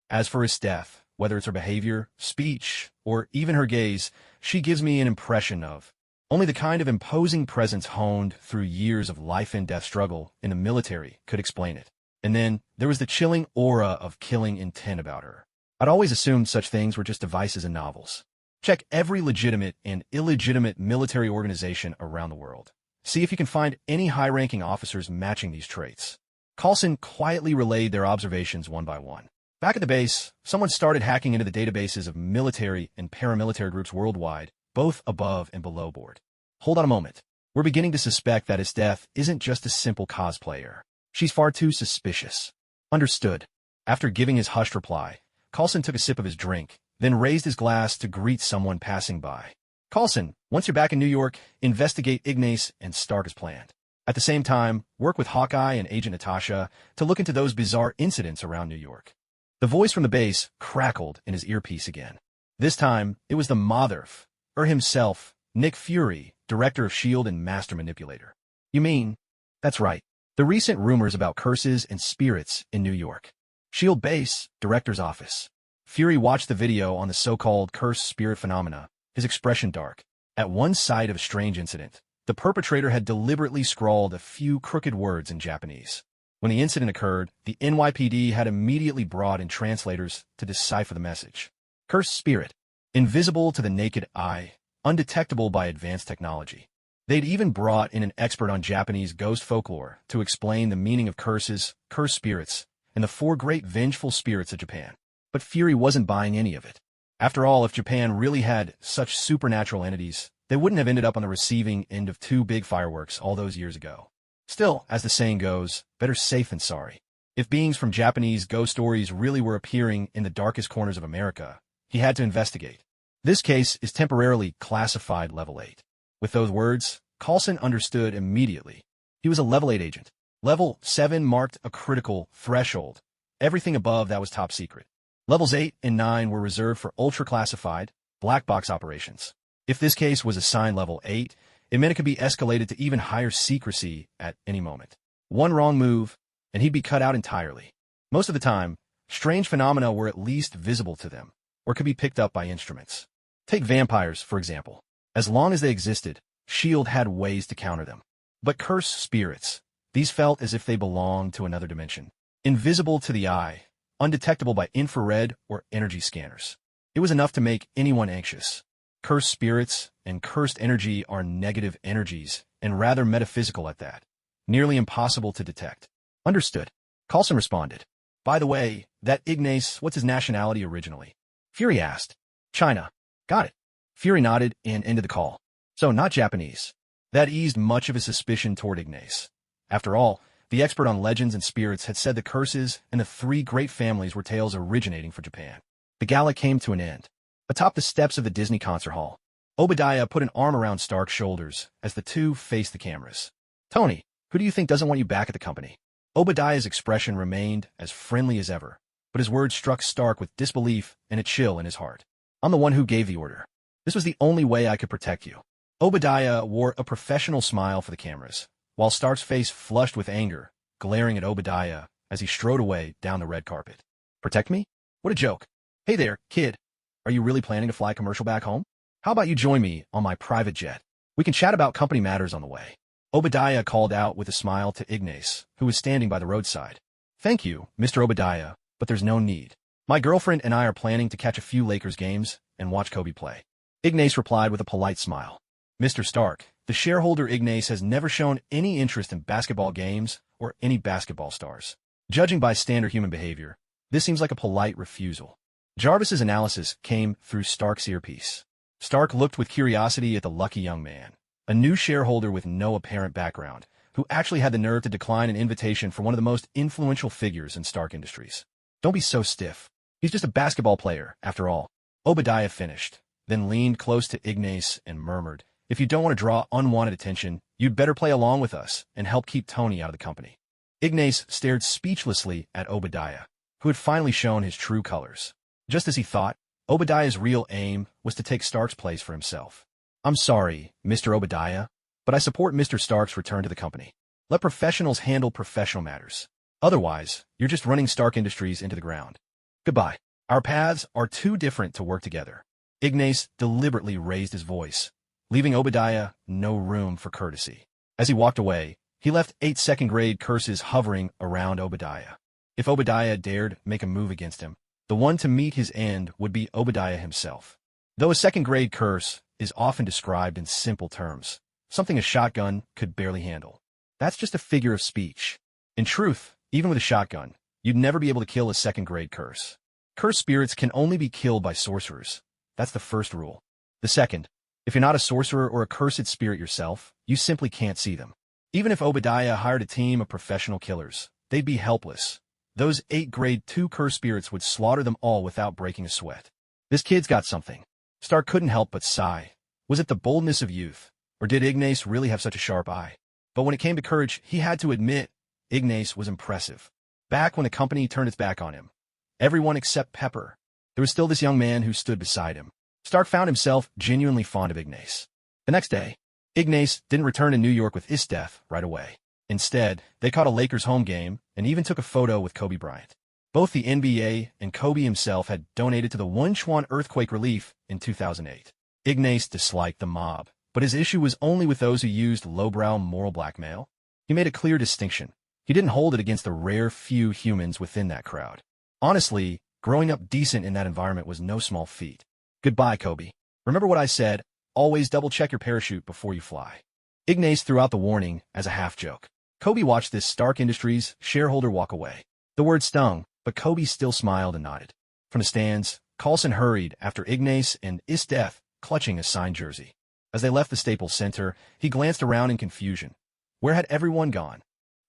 As for Esdeath, whether it's her behavior, speech, or even her gaze, she gives me an impression of only the kind of imposing presence honed through years of life-and-death struggle in the military could explain it. And then there was the chilling aura of killing intent about her. I'd always assumed such things were just devices in novels. Check every legitimate and illegitimate military organization around the world. See if you can find any high-ranking officers matching these traits. Coulson quietly relayed their observations one by one. Back at the base, someone started hacking into the databases of military and paramilitary groups worldwide, both above and below board. Hold on a moment. We're beginning to suspect that Esdeath isn't just a simple cosplayer. She's far too suspicious. Understood. After giving his hushed reply, Coulson took a sip of his drink, then raised his glass to greet someone passing by. Coulson, once you're back in New York, investigate Ignas and Stark as planned. At the same time, work with Hawkeye and Agent Natasha to look into those bizarre incidents around New York. The voice from the base crackled in his earpiece again. This time, it was the Motherf, himself, Nick Fury, director of S.H.I.E.L.D. and master manipulator. You mean? That's right. The recent rumors about curses and spirits in New York. S.H.I.E.L.D. base, director's office. Fury watched the video on the so-called cursed spirit phenomena, his expression dark. At one side of a strange incident, the perpetrator had deliberately scrawled a few crooked words in Japanese. When the incident occurred, the NYPD had immediately brought in translators to decipher the message. Cursed spirit, invisible to the naked eye, undetectable by advanced technology. They'd even brought in an expert on Japanese ghost folklore to explain the meaning of curses, cursed spirits, and the four great vengeful spirits of Japan. But Fury wasn't buying any of it. After all, if Japan really had such supernatural entities, they wouldn't have ended up on the receiving end of two big fireworks all those years ago. Still, as the saying goes, better safe than sorry. If beings from Japanese ghost stories really were appearing in the darkest corners of America, he had to investigate. This case is temporarily classified Level 8. With those words, Coulson understood immediately. He was a Level 8 agent. Level 7 marked a critical threshold. Everything above that was top secret. Levels 8 and 9 were reserved for ultra-classified, black box operations. If this case was assigned Level 8, it meant it could be escalated to even higher secrecy at any moment. One wrong move, and he'd be cut out entirely. Most of the time, strange phenomena were at least visible to them, or could be picked up by instruments. Take vampires, for example. As long as they existed, S.H.I.E.L.D. had ways to counter them. But cursed spirits, these felt as if they belonged to another dimension. Invisible to the eye, undetectable by infrared or energy scanners. It was enough to make anyone anxious. Cursed spirits and cursed energy are negative energies, and rather metaphysical at that. Nearly impossible to detect. Understood. Coulson responded. By the way, that Ignas, what's his nationality originally? Fury asked. China. Got it. Fury nodded and ended the call. So not Japanese. That eased much of his suspicion toward Ignas. After all, the expert on legends and spirits had said the curses and the three great families were tales originating from Japan. The gala came to an end. Atop the steps of the Disney concert hall, Obadiah put an arm around Stark's shoulders as the two faced the cameras. Tony, who do you think doesn't want you back at the company? Obadiah's expression remained as friendly as ever, but his words struck Stark with disbelief and a chill in his heart. I'm the one who gave the order. This was the only way I could protect you. Obadiah wore a professional smile for the cameras, while Stark's face flushed with anger, glaring at Obadiah as he strode away down the red carpet. Protect me? What a joke. Hey there, kid. Are you really planning to fly commercial back home? How about you join me on my private jet? We can chat about company matters on the way. Obadiah called out with a smile to Ignas, who was standing by the roadside. Thank you, Mr. Obadiah, but there's no need. My girlfriend and I are planning to catch a few Lakers games and watch Kobe play. Ignas replied with a polite smile. Mr. Stark, the shareholder Ignas has never shown any interest in basketball games or any basketball stars. Judging by standard human behavior, this seems like a polite refusal. Jarvis's analysis came through Stark's earpiece. Stark looked with curiosity at the lucky young man, a new shareholder with no apparent background, who actually had the nerve to decline an invitation from one of the most influential figures in Stark Industries. Don't be so stiff. He's just a basketball player, after all. Obadiah finished, then leaned close to Ignas and murmured, if you don't want to draw unwanted attention, you'd better play along with us and help keep Tony out of the company. Ignas stared speechlessly at Obadiah, who had finally shown his true colors. Just as he thought, Obadiah's real aim was to take Stark's place for himself. I'm sorry, Mr. Obadiah, but I support Mr. Stark's return to the company. Let professionals handle professional matters. Otherwise, you're just running Stark Industries into the ground. Goodbye. Our paths are too different to work together. Ignas deliberately raised his voice, leaving Obadiah no room for courtesy. As he walked away, he left 8 second-grade curses hovering around Obadiah. If Obadiah dared make a move against him, the one to meet his end would be Obadiah himself. Though a second-grade curse is often described in simple terms, something a shotgun could barely handle. That's just a figure of speech. In truth, even with a shotgun, you'd never be able to kill a second-grade curse. Cursed spirits can only be killed by sorcerers. That's the first rule. The second, if you're not a sorcerer or a cursed spirit yourself, you simply can't see them. Even if Obadiah hired a team of professional killers, they'd be helpless. those 8 grade 2 curse spirits would slaughter them all without breaking a sweat. This kid's got something. Stark couldn't help but sigh. Was it the boldness of youth, or did Ignas really have such a sharp eye? But when it came to courage, he had to admit, Ignas was impressive. Back when the company turned its back on him, everyone except Pepper, there was still this young man who stood beside him. Stark found himself genuinely fond of Ignas. The next day, Ignas didn't return to New York with Esdeath right away. Instead, they caught a Lakers home game and even took a photo with Kobe Bryant. Both the NBA and Kobe himself had donated to the Wenchuan earthquake relief in 2008. Ignas disliked the mob, but his issue was only with those who used lowbrow moral blackmail. He made a clear distinction. He didn't hold it against the rare few humans within that crowd. Honestly, growing up decent in that environment was no small feat. Goodbye, Kobe. Remember what I said, always double-check your parachute before you fly. Ignas threw out the warning as a half-joke. Kobe watched this Stark Industries shareholder walk away. The word stung, but Kobe still smiled and nodded. From the stands, Coulson hurried after Ignas and Esdeath, clutching a signed jersey. As they left the Staples Center, he glanced around in confusion. Where had everyone gone?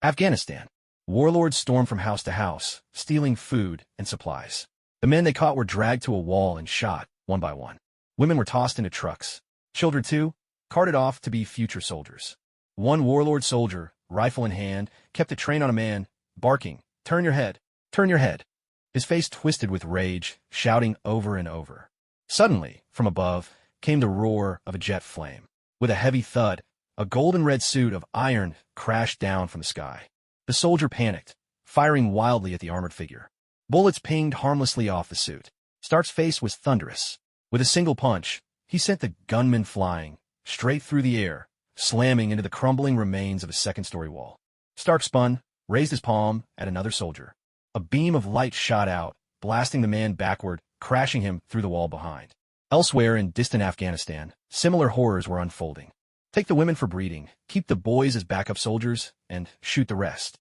Afghanistan. Warlords stormed from house to house, stealing food and supplies. The men they caught were dragged to a wall and shot, one by one. Women were tossed into trucks. Children, too, carted off to be future soldiers. One warlord soldier, rifle in hand, kept the train on a man, barking, "Turn your head! Turn your head!" His face twisted with rage, shouting over and over. Suddenly, from above, came the roar of a jet flame. With a heavy thud, a golden-red suit of iron crashed down from the sky. The soldier panicked, firing wildly at the armored figure. Bullets pinged harmlessly off the suit. Stark's face was thunderous. With a single punch, he sent the gunman flying, straight through the air, slamming into the crumbling remains of a second-story wall. Stark spun, raised his palm at another soldier. A beam of light shot out, blasting the man backward, crashing him through the wall behind. Elsewhere in distant Afghanistan, similar horrors were unfolding. Take the women for breeding, keep the boys as backup soldiers, and shoot the rest.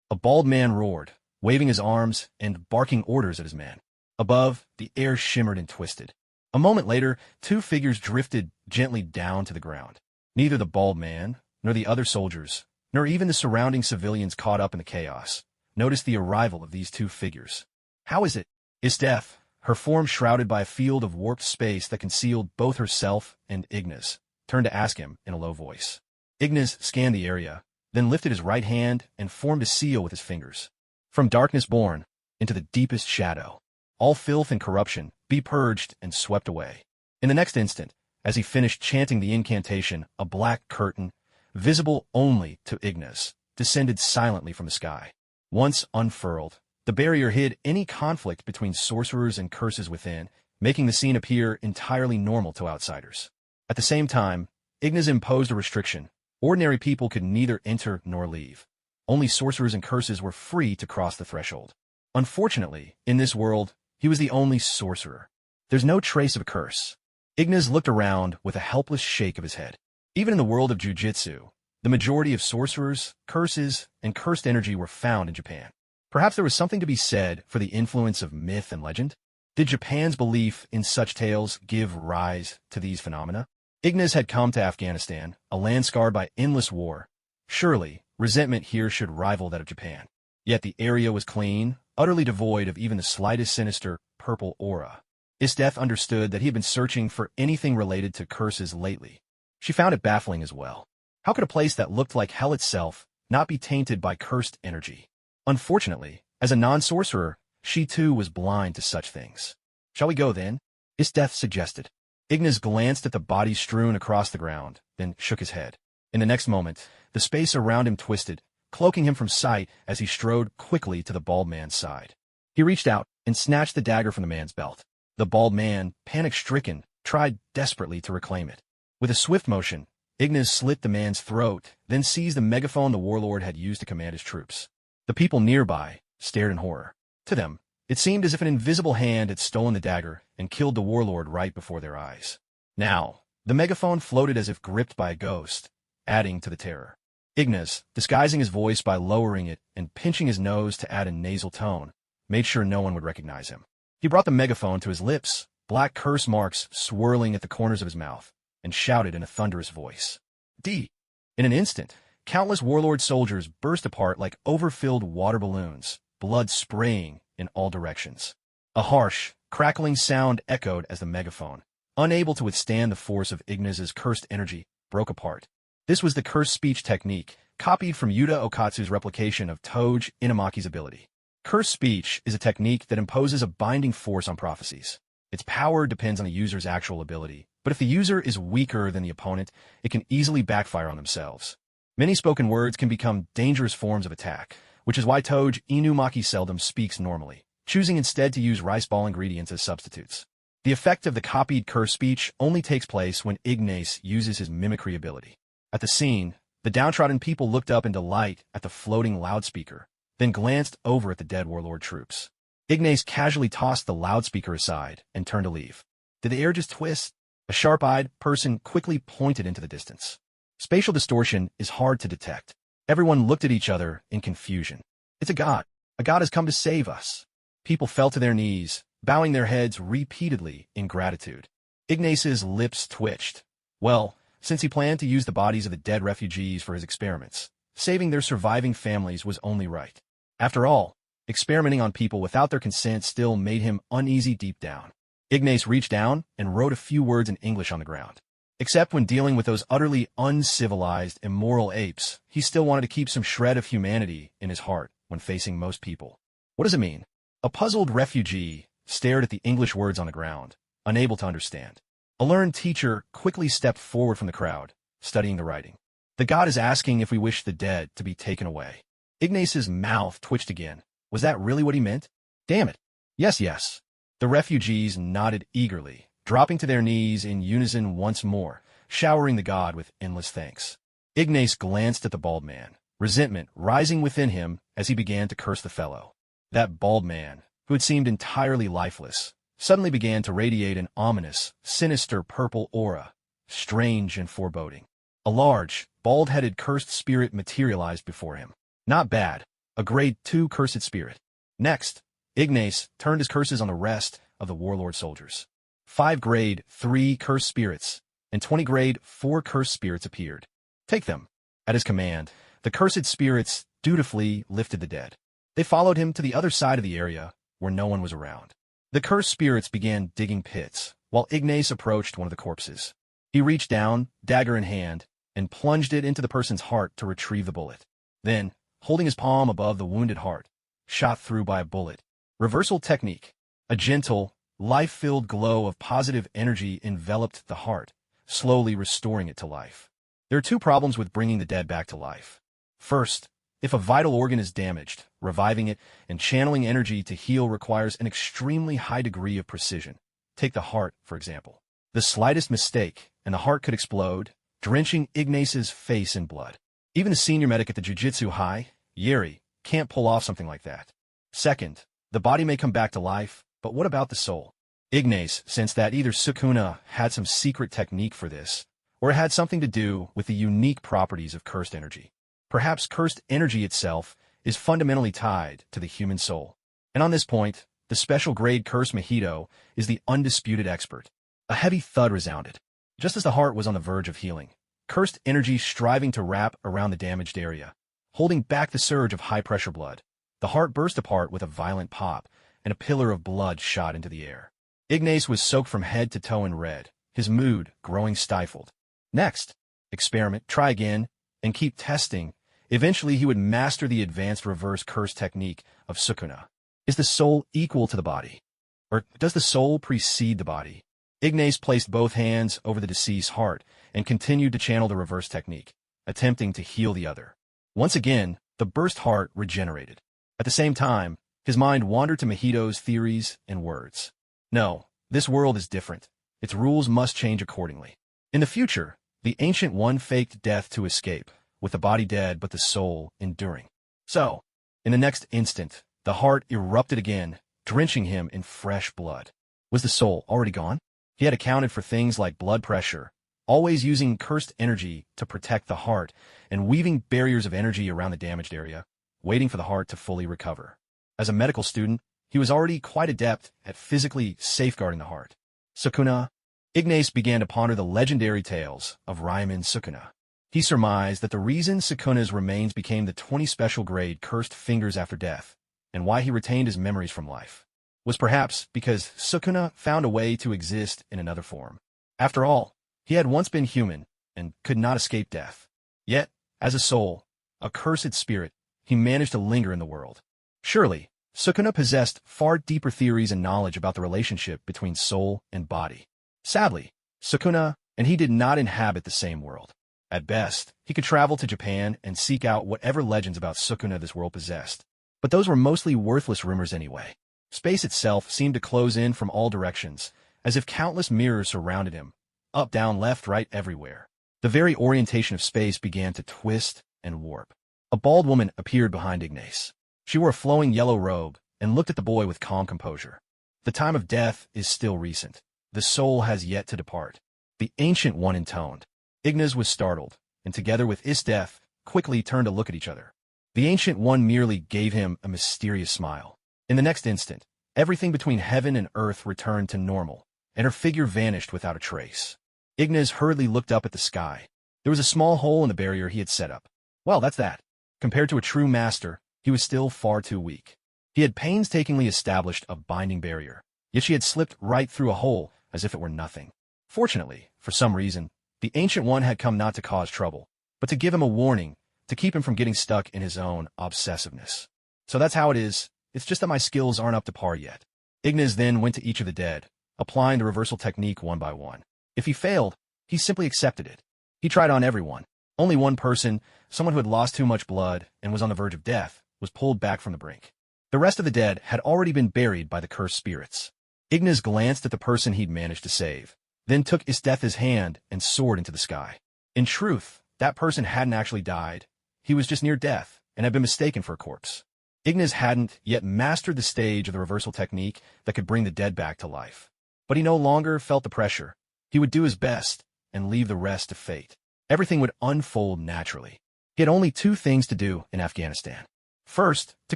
A bald man roared, waving his arms and barking orders at his men. Above, the air shimmered and twisted. A moment later, 2 figures drifted gently down to the ground. Neither the bald man, nor the other soldiers, nor even the surrounding civilians caught up in the chaos, noticed the arrival of these 2 figures. How is it? Esdeath, her form shrouded by a field of warped space that concealed both herself and Ignas, turned to ask him in a low voice. Ignas scanned the area, then lifted his right hand and formed a seal with his fingers. From darkness born, into the deepest shadow, all filth and corruption, be purged and swept away. In the next instant, as he finished chanting the incantation, a black curtain, visible only to Ignas, descended silently from the sky. Once unfurled, the barrier hid any conflict between sorcerers and curses within, making the scene appear entirely normal to outsiders. At the same time, Ignas imposed a restriction. Ordinary people could neither enter nor leave. Only sorcerers and curses were free to cross the threshold. Unfortunately, in this world, he was the only sorcerer. There's no trace of a curse. Ignas looked around with a helpless shake of his head. Even in the world of jujitsu, the majority of sorcerers, curses, and cursed energy were found in Japan. Perhaps there was something to be said for the influence of myth and legend? Did Japan's belief in such tales give rise to these phenomena? Ignas had come to Afghanistan, a land scarred by endless war. Surely, resentment here should rival that of Japan. Yet the area was clean, utterly devoid of even the slightest sinister, purple aura. Esdeath understood that he had been searching for anything related to curses lately. She found it baffling as well. How could a place that looked like hell itself not be tainted by cursed energy? Unfortunately, as a non-sorcerer, she too was blind to such things. "Shall we go then?" Esdeath suggested. Ignas glanced at the bodies strewn across the ground, then shook his head. In the next moment, the space around him twisted, cloaking him from sight as he strode quickly to the bald man's side. He reached out and snatched the dagger from the man's belt. The bald man, panic-stricken, tried desperately to reclaim it. With a swift motion, Ignas slit the man's throat, then seized the megaphone the warlord had used to command his troops. The people nearby stared in horror. To them, it seemed as if an invisible hand had stolen the dagger and killed the warlord right before their eyes. Now, the megaphone floated as if gripped by a ghost, adding to the terror. Ignas, disguising his voice by lowering it and pinching his nose to add a nasal tone, made sure no one would recognize him. He brought the megaphone to his lips, black curse marks swirling at the corners of his mouth, and shouted in a thunderous voice. D. In an instant, countless warlord soldiers burst apart like overfilled water balloons, blood spraying in all directions. A harsh, crackling sound echoed as the megaphone, unable to withstand the force of Ignas's cursed energy, broke apart. This was the cursed speech technique, copied from Yuuta Okkotsu's replication of Toge Inamaki's ability. Cursed speech is a technique that imposes a binding force on prophecies. Its power depends on the user's actual ability, but if the user is weaker than the opponent, it can easily backfire on themselves. Many spoken words can become dangerous forms of attack, which is why Toge Inumaki seldom speaks normally, choosing instead to use rice ball ingredients as substitutes. The effect of the copied cursed speech only takes place when Ignas uses his mimicry ability. At the scene, the downtrodden people looked up in delight at the floating loudspeaker, then glanced over at the dead warlord troops. Ignas casually tossed the loudspeaker aside and turned to leave. Did the air just twist? A sharp-eyed person quickly pointed into the distance. Spatial distortion is hard to detect. Everyone looked at each other in confusion. It's a god. A god has come to save us. People fell to their knees, bowing their heads repeatedly in gratitude. Ignas's lips twitched. Well, since he planned to use the bodies of the dead refugees for his experiments, saving their surviving families was only right. After all, experimenting on people without their consent still made him uneasy deep down. Ignas reached down and wrote a few words in English on the ground. Except when dealing with those utterly uncivilized, immoral apes, he still wanted to keep some shred of humanity in his heart when facing most people. What does it mean? A puzzled refugee stared at the English words on the ground, unable to understand. A learned teacher quickly stepped forward from the crowd, studying the writing. The god is asking if we wish the dead to be taken away. Ignas's mouth twitched again. Was that really what he meant? Damn it. Yes. The refugees nodded eagerly, dropping to their knees in unison once more, showering the god with endless thanks. Ignas glanced at the bald man, resentment rising within him as he began to curse the fellow. That bald man, who had seemed entirely lifeless, suddenly began to radiate an ominous, sinister purple aura, strange and foreboding. A large, bald-headed cursed spirit materialized before him. Not bad. A grade 2 cursed spirit. Next, Ignas turned his curses on the rest of the warlord soldiers. 5 grade 3 cursed spirits and 20 grade 4 cursed spirits appeared. Take them. At his command, the cursed spirits dutifully lifted the dead. They followed him to the other side of the area where no one was around. The cursed spirits began digging pits, while Ignas approached one of the corpses. He reached down, dagger in hand, and plunged it into the person's heart to retrieve the bullet. Then, holding his palm above the wounded heart, shot through by a bullet. Reversal technique. A gentle, life-filled glow of positive energy enveloped the heart, slowly restoring it to life. There are 2 problems with bringing the dead back to life. First, if a vital organ is damaged, reviving it and channeling energy to heal requires an extremely high degree of precision. Take the heart, for example. The slightest mistake, and the heart could explode, drenching Ignas's face in blood. Even the senior medic at the Jiu-Jitsu High, Yeri, can't pull off something like that. Second, the body may come back to life, but what about the soul? Ignas sensed that either Sukuna had some secret technique for this, or it had something to do with the unique properties of cursed energy. Perhaps cursed energy itself is fundamentally tied to the human soul. And on this point, the special grade cursed mojito is the undisputed expert. A heavy thud resounded. Just as the heart was on the verge of healing, cursed energy striving to wrap around the damaged area, holding back the surge of high-pressure blood. The heart burst apart with a violent pop, and a pillar of blood shot into the air. Ignas was soaked from head to toe in red, his mood growing stifled. Next, experiment, try again, and keep testing. Eventually he would master the advanced reverse curse technique of Sukuna. Is the soul equal to the body? Or does the soul precede the body? Ignas placed both hands over the deceased's heart and continued to channel the reverse technique, attempting to heal the other. Once again, the burst heart regenerated. At the same time, his mind wandered to Mojito's theories and words. No, this world is different. Its rules must change accordingly. In the future, the Ancient One faked death to escape, with the body dead but the soul enduring. So, in the next instant, the heart erupted again, drenching him in fresh blood. Was the soul already gone? He had accounted for things like blood pressure, always using cursed energy to protect the heart, and weaving barriers of energy around the damaged area, waiting for the heart to fully recover. As a medical student, he was already quite adept at physically safeguarding the heart. Sukuna. Ignas began to ponder the legendary tales of Raiman Sukuna. He surmised that the reason Sukuna's remains became the 20 special grade cursed fingers after death and why he retained his memories from life was perhaps because Sukuna found a way to exist in another form. After all, he had once been human and could not escape death. Yet, as a soul, a cursed spirit, he managed to linger in the world. Surely, Sukuna possessed far deeper theories and knowledge about the relationship between soul and body. Sadly, Sukuna and he did not inhabit the same world. At best, he could travel to Japan and seek out whatever legends about Sukuna this world possessed. But those were mostly worthless rumors anyway. Space itself seemed to close in from all directions, as if countless mirrors surrounded him, up, down, left, right, everywhere. The very orientation of space began to twist and warp. A bald woman appeared behind Ignas. She wore a flowing yellow robe and looked at the boy with calm composure. The time of death is still recent. The soul has yet to depart. The Ancient One intoned. Ignas was startled, and together with Esdeath, quickly turned to look at each other. The Ancient One merely gave him a mysterious smile. In the next instant, everything between heaven and earth returned to normal, and her figure vanished without a trace. Ignas hurriedly looked up at the sky. There was a small hole in the barrier he had set up. Well, that's that. Compared to a true master, he was still far too weak. He had painstakingly established a binding barrier, yet she had slipped right through a hole as if it were nothing. Fortunately, for some reason, the Ancient One had come not to cause trouble, but to give him a warning, to keep him from getting stuck in his own obsessiveness. So that's how it is. It's just that my skills aren't up to par yet. Ignas then went to each of the dead, applying the reversal technique one by one. If he failed, he simply accepted it. He tried on everyone. Only one person, someone who had lost too much blood and was on the verge of death, was pulled back from the brink. The rest of the dead had already been buried by the cursed spirits. Ignas glanced at the person he'd managed to save, then took Esdeath's hand and soared into the sky. In truth, that person hadn't actually died. He was just near death and had been mistaken for a corpse. Ignas hadn't yet mastered the stage of the reversal technique that could bring the dead back to life. But he no longer felt the pressure. He would do his best and leave the rest to fate. Everything would unfold naturally. He had only two things to do in Afghanistan. First, to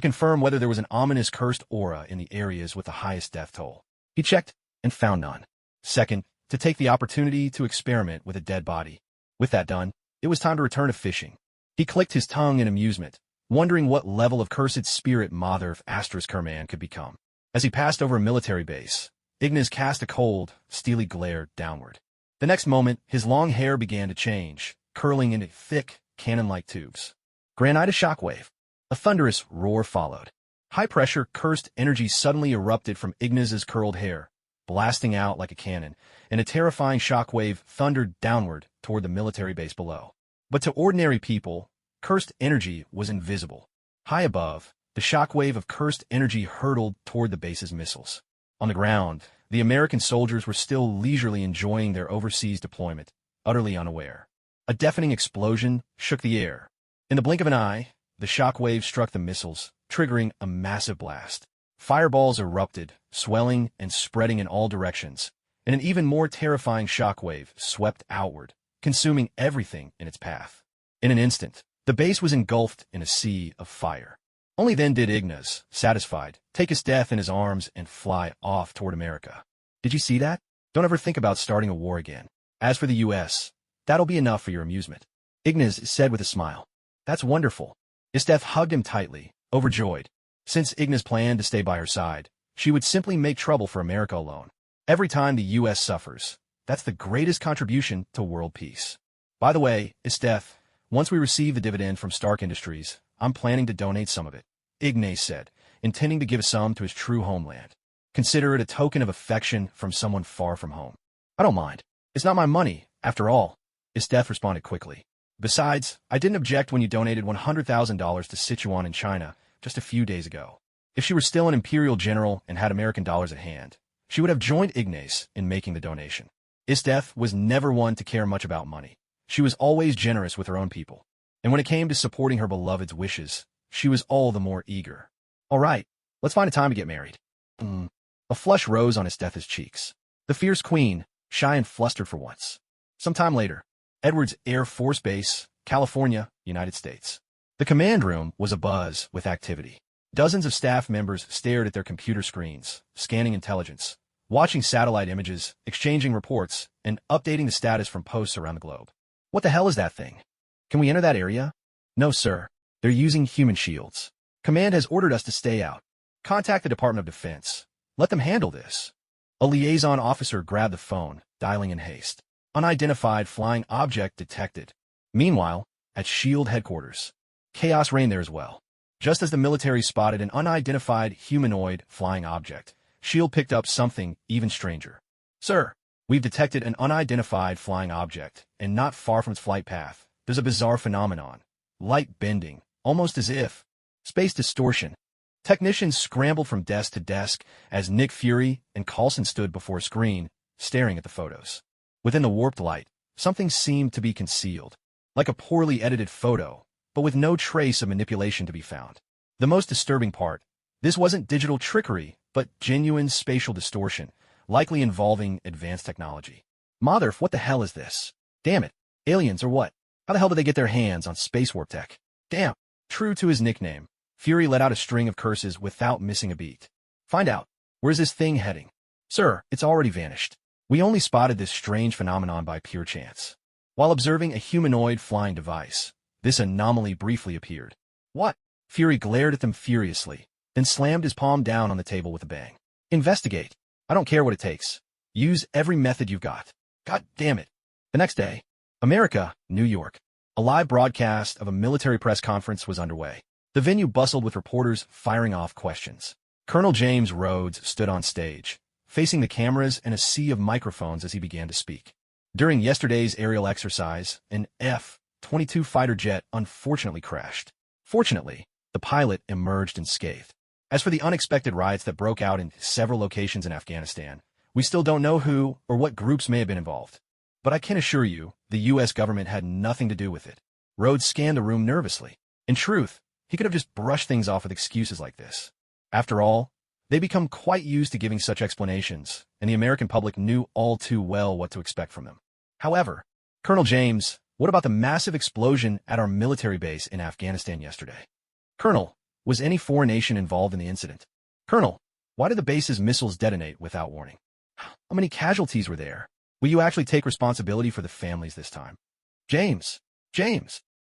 confirm whether there was an ominous cursed aura in the areas with the highest death toll. He checked and found none. Second, to take the opportunity to experiment with a dead body. With that done, it was time to return to fishing. He clicked his tongue in amusement, wondering what level of cursed spirit Mother Astra's Kerman could become. As he passed over a military base, Ignas cast a cold, steely glare downward. The next moment, his long hair began to change, curling into thick, cannon-like tubes. Granite a shockwave. A thunderous roar followed. High-pressure, cursed energy suddenly erupted from Ignas's curled hair, blasting out like a cannon, and a terrifying shockwave thundered downward toward the military base below. But to ordinary people, cursed energy was invisible. High above, the shockwave of cursed energy hurtled toward the base's missiles. On the ground, the American soldiers were still leisurely enjoying their overseas deployment, utterly unaware. A deafening explosion shook the air. In the blink of an eye, the shockwave struck the missiles, triggering a massive blast. Fireballs erupted, swelling and spreading in all directions, and an even more terrifying shockwave swept outward, consuming everything in its path. In an instant, the base was engulfed in a sea of fire. Only then did Ignas, satisfied, take his death in his arms and fly off toward America. Did you see that? Don't ever think about starting a war again. As for the U.S., that'll be enough for your amusement. Ignas said with a smile. That's wonderful. Esdeath hugged him tightly, overjoyed. Since Ignas planned to stay by her side, she would simply make trouble for America alone. Every time the U.S. suffers, that's the greatest contribution to world peace. By the way, Esdeath, once we receive the dividend from Stark Industries, I'm planning to donate some of it, Ignas said, intending to give some to his true homeland. Consider it a token of affection from someone far from home. I don't mind. It's not my money, after all, Esdeath responded quickly. Besides, I didn't object when you donated $100,000 to Sichuan in China just a few days ago. If she were still an imperial general and had American dollars at hand, she would have joined Ignas in making the donation. Esdeath was never one to care much about money. She was always generous with her own people. And when it came to supporting her beloved's wishes, she was all the more eager. All right, let's find a time to get married. A flush rose on Esdeath's cheeks. The fierce queen, shy and flustered for once. Some time later, Edwards Air Force Base, California, United States. The command room was abuzz with activity. Dozens of staff members stared at their computer screens, scanning intelligence, watching satellite images, exchanging reports, and updating the status from posts around the globe. What the hell is that thing? Can we enter that area? No, sir. They're using human shields. Command has ordered us to stay out. Contact the Department of Defense. Let them handle this. A liaison officer grabbed the phone, dialing in haste. Unidentified flying object detected. Meanwhile, at SHIELD headquarters, chaos reigned there as well. Just as the military spotted an unidentified humanoid flying object, SHIELD picked up something even stranger. Sir, we've detected an unidentified flying object, and not far from its flight path, there's a bizarre phenomenon. Light bending, almost as if space distortion. Technicians scrambled from desk to desk as Nick Fury and Coulson stood before a screen, staring at the photos. Within the warped light, something seemed to be concealed, like a poorly edited photo, but with no trace of manipulation to be found. The most disturbing part, this wasn't digital trickery, but genuine spatial distortion, likely involving advanced technology. Motherf, what the hell is this? Damn it, aliens or what? How the hell did they get their hands on space warp tech? Damn. True to his nickname, Fury let out a string of curses without missing a beat. Find out, where's this thing heading? Sir, it's already vanished. We only spotted this strange phenomenon by pure chance. While observing a humanoid flying device, this anomaly briefly appeared. What? Fury glared at them furiously, then slammed his palm down on the table with a bang. Investigate. I don't care what it takes. Use every method you've got. God damn it. The next day, America, New York. A live broadcast of a military press conference was underway. The venue bustled with reporters firing off questions. Colonel James Rhodes stood on stage, facing the cameras and a sea of microphones as he began to speak. During yesterday's aerial exercise, an F-22 fighter jet unfortunately crashed. Fortunately, the pilot emerged unscathed. As for the unexpected riots that broke out in several locations in Afghanistan, we still don't know who or what groups may have been involved. But I can assure you, the U.S. government had nothing to do with it. Rhodes scanned the room nervously. In truth, he could have just brushed things off with excuses like this. After all, they become quite used to giving such explanations, and the American public knew all too well what to expect from them. However, Colonel James, what about the massive explosion at our military base in Afghanistan yesterday? Colonel, was any foreign nation involved in the incident? Colonel, why did the base's missiles detonate without warning? How many casualties were there? Will you actually take responsibility for the families this time? James.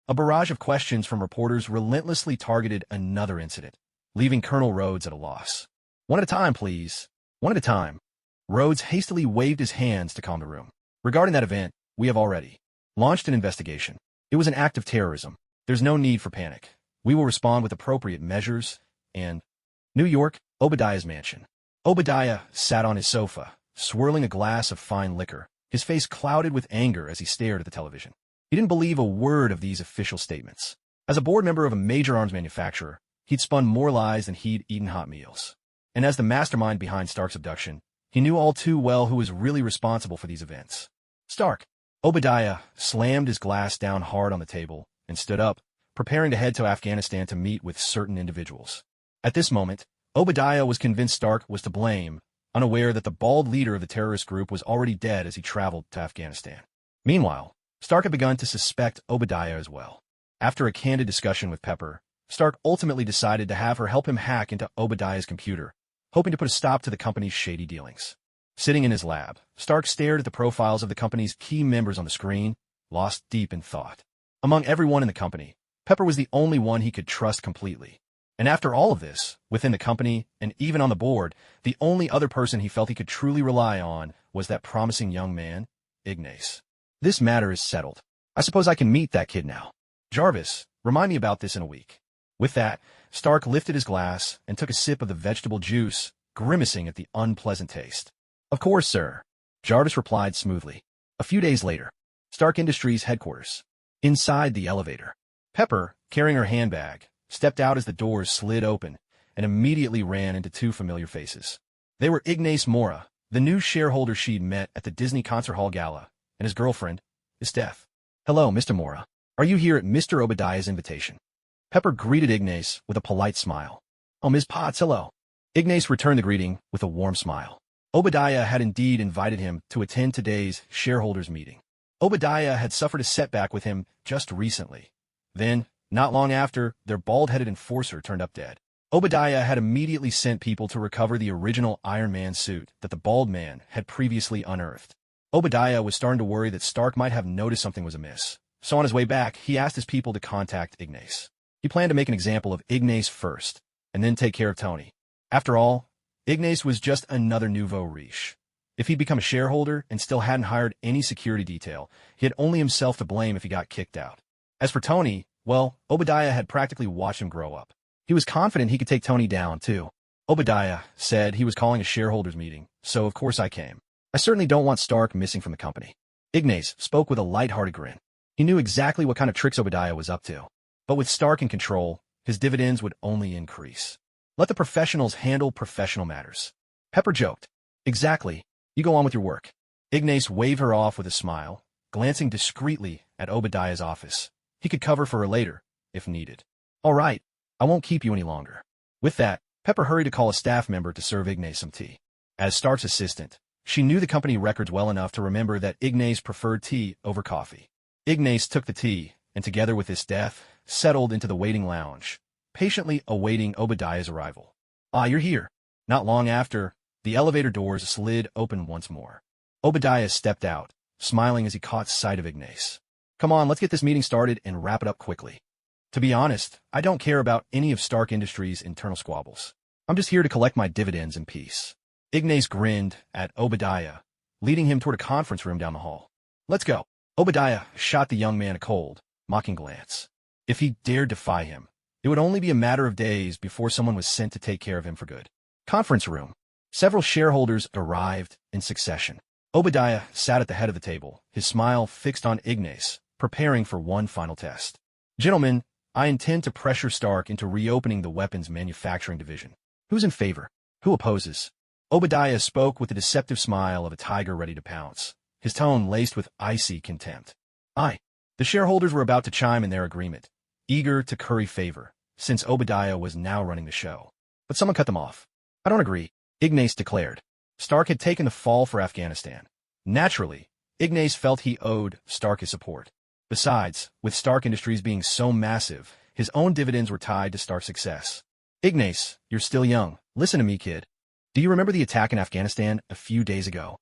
A barrage of questions from reporters relentlessly targeted another incident, leaving Colonel Rhodes at a loss. One at a time, please. One at a time. Rhodes hastily waved his hands to calm the room. Regarding that event, we have already launched an investigation. It was an act of terrorism. There's no need for panic. We will respond with appropriate measures, and New York, Obadiah's mansion. Obadiah sat on his sofa, swirling a glass of fine liquor, his face clouded with anger as he stared at the television. He didn't believe a word of these official statements. As a board member of a major arms manufacturer, he'd spun more lies than he'd eaten hot meals. And as the mastermind behind Stark's abduction, he knew all too well who was really responsible for these events. Stark. Obadiah slammed his glass down hard on the table and stood up, preparing to head to Afghanistan to meet with certain individuals. At this moment, Obadiah was convinced Stark was to blame, unaware that the bald leader of the terrorist group was already dead as he traveled to Afghanistan. Meanwhile, Stark had begun to suspect Obadiah as well. After a candid discussion with Pepper, Stark ultimately decided to have her help him hack into Obadiah's computer, hoping to put a stop to the company's shady dealings. Sitting in his lab, Stark stared at the profiles of the company's key members on the screen, lost deep in thought. Among everyone in the company, Pepper was the only one he could trust completely. And after all of this, within the company, and even on the board, the only other person he felt he could truly rely on was that promising young man, Ignas. This matter is settled. I suppose I can meet that kid now. Jarvis, remind me about this in a week. With that, Stark lifted his glass and took a sip of the vegetable juice, grimacing at the unpleasant taste. Of course, sir, Jarvis replied smoothly. A few days later, Stark Industries headquarters. Inside the elevator, Pepper, carrying her handbag, stepped out as the doors slid open and immediately ran into two familiar faces. They were Ignas Morra, the new shareholder she'd met at the Disney Concert Hall Gala, and his girlfriend, Esdeath. Hello, Mr. Morra. Are you here at Mr. Obadiah's invitation? Pepper greeted Ignas with a polite smile. Oh, Ms. Potts, hello. Ignas returned the greeting with a warm smile. Obadiah had indeed invited him to attend today's shareholders meeting. Obadiah had suffered a setback with him just recently. Then, not long after, their bald-headed enforcer turned up dead. Obadiah had immediately sent people to recover the original Iron Man suit that the bald man had previously unearthed. Obadiah was starting to worry that Stark might have noticed something was amiss. So on his way back, he asked his people to contact Ignas. He planned to make an example of Ignas first, and then take care of Tony. After all, Ignas was just another nouveau riche. If he'd become a shareholder and still hadn't hired any security detail, he had only himself to blame if he got kicked out. As for Tony, well, Obadiah had practically watched him grow up. He was confident he could take Tony down, too. Obadiah said he was calling a shareholders meeting, so of course I came. I certainly don't want Stark missing from the company. Ignas spoke with a light-hearted grin. He knew exactly what kind of tricks Obadiah was up to. But with Stark in control, his dividends would only increase. Let the professionals handle professional matters. Pepper joked. Exactly. You go on with your work. Ignas waved her off with a smile, glancing discreetly at Obadiah's office. He could cover for her later, if needed. All right, I won't keep you any longer. With that, Pepper hurried to call a staff member to serve Ignas some tea. As Stark's assistant, she knew the company records well enough to remember that Ignas preferred tea over coffee. Ignas took the tea, and together with Esdeath, settled into the waiting lounge, patiently awaiting Obadiah's arrival. Ah, you're here. Not long after, the elevator doors slid open once more. Obadiah stepped out, smiling as he caught sight of Ignas. Come on, let's get this meeting started and wrap it up quickly. To be honest, I don't care about any of Stark Industries' internal squabbles. I'm just here to collect my dividends in peace. Ignas grinned at Obadiah, leading him toward a conference room down the hall. Let's go. Obadiah shot the young man a cold, mocking glance. If he dared defy him, it would only be a matter of days before someone was sent to take care of him for good. Conference room. Several shareholders arrived in succession. Obadiah sat at the head of the table, his smile fixed on Ignas, preparing for one final test. Gentlemen, I intend to pressure Stark into reopening the weapons manufacturing division. Who's in favor? Who opposes? Obadiah spoke with the deceptive smile of a tiger ready to pounce, his tone laced with icy contempt. Aye. The shareholders were about to chime in their agreement, eager to curry favor, since Obadiah was now running the show. But someone cut them off. I don't agree, Ignas declared. Stark had taken the fall for Afghanistan. Naturally, Ignas felt he owed Stark his support. Besides, with Stark Industries being so massive, his own dividends were tied to Stark's success. Ignas, you're still young. Listen to me, kid. Do you remember the attack in Afghanistan a few days ago?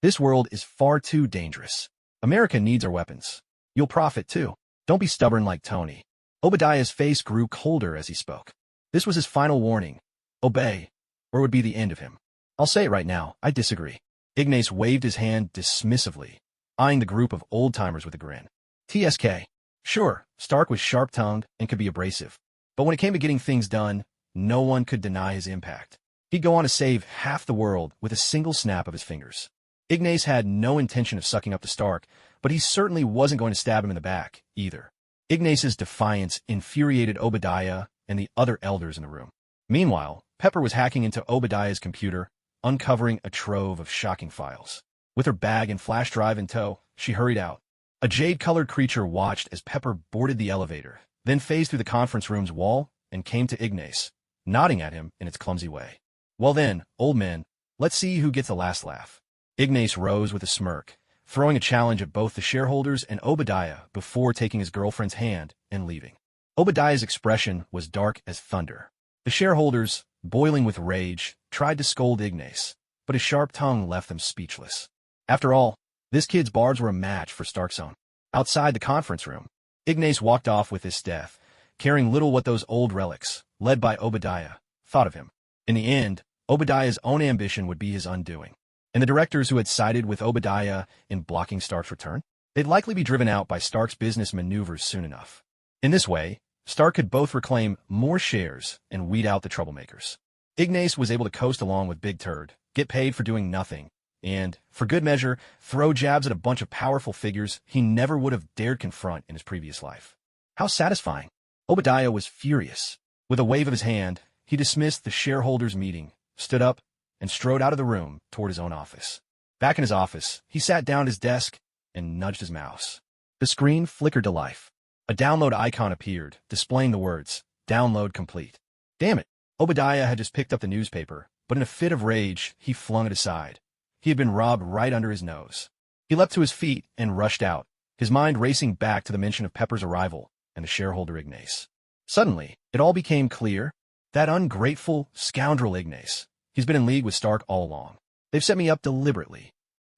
This world is far too dangerous. America needs our weapons. You'll profit, too. Don't be stubborn like Tony. Obadiah's face grew colder as he spoke. This was his final warning. Obey, or it would be the end of him. I'll say it right now, I disagree. Ignas waved his hand dismissively, eyeing the group of old-timers with a grin. TSK. Sure, Stark was sharp-tongued and could be abrasive. But when it came to getting things done, no one could deny his impact. He'd go on to save half the world with a single snap of his fingers. Ignas had no intention of sucking up to Stark, but he certainly wasn't going to stab him in the back, either. Ignas's defiance infuriated Obadiah and the other elders in the room. Meanwhile, Pepper was hacking into Obadiah's computer, uncovering a trove of shocking files. With her bag and flash drive in tow, she hurried out. A jade-colored creature watched as Pepper boarded the elevator, then phased through the conference room's wall and came to Ignas, nodding at him in its clumsy way. Well then, old man, let's see who gets the last laugh. Ignas rose with a smirk, throwing a challenge at both the shareholders and Obadiah before taking his girlfriend's hand and leaving. Obadiah's expression was dark as thunder. The shareholders, boiling with rage, tried to scold Ignas, but his sharp tongue left them speechless. After all, this kid's barbs were a match for Stark's own. Outside the conference room, Ignas walked off with Esdeath, caring little what those old relics, led by Obadiah, thought of him. In the end, Obadiah's own ambition would be his undoing. And the directors who had sided with Obadiah in blocking Stark's return, they'd likely be driven out by Stark's business maneuvers soon enough. In this way, Stark could both reclaim more shares and weed out the troublemakers. Ignas was able to coast along with Big Turd, get paid for doing nothing, and, for good measure, throw jabs at a bunch of powerful figures he never would have dared confront in his previous life. How satisfying! Obadiah was furious. With a wave of his hand, he dismissed the shareholders' meeting, stood up, and strode out of the room toward his own office. Back in his office, he sat down at his desk and nudged his mouse. The screen flickered to life. A download icon appeared, displaying the words, "Download complete." Damn it! Obadiah had just picked up the newspaper, but in a fit of rage, he flung it aside. He had been robbed right under his nose. He leapt to his feet and rushed out, his mind racing back to the mention of Pepper's arrival and the shareholder Ignas. Suddenly, it all became clear. That ungrateful, scoundrel Ignas. He's been in league with Stark all along. They've set me up deliberately.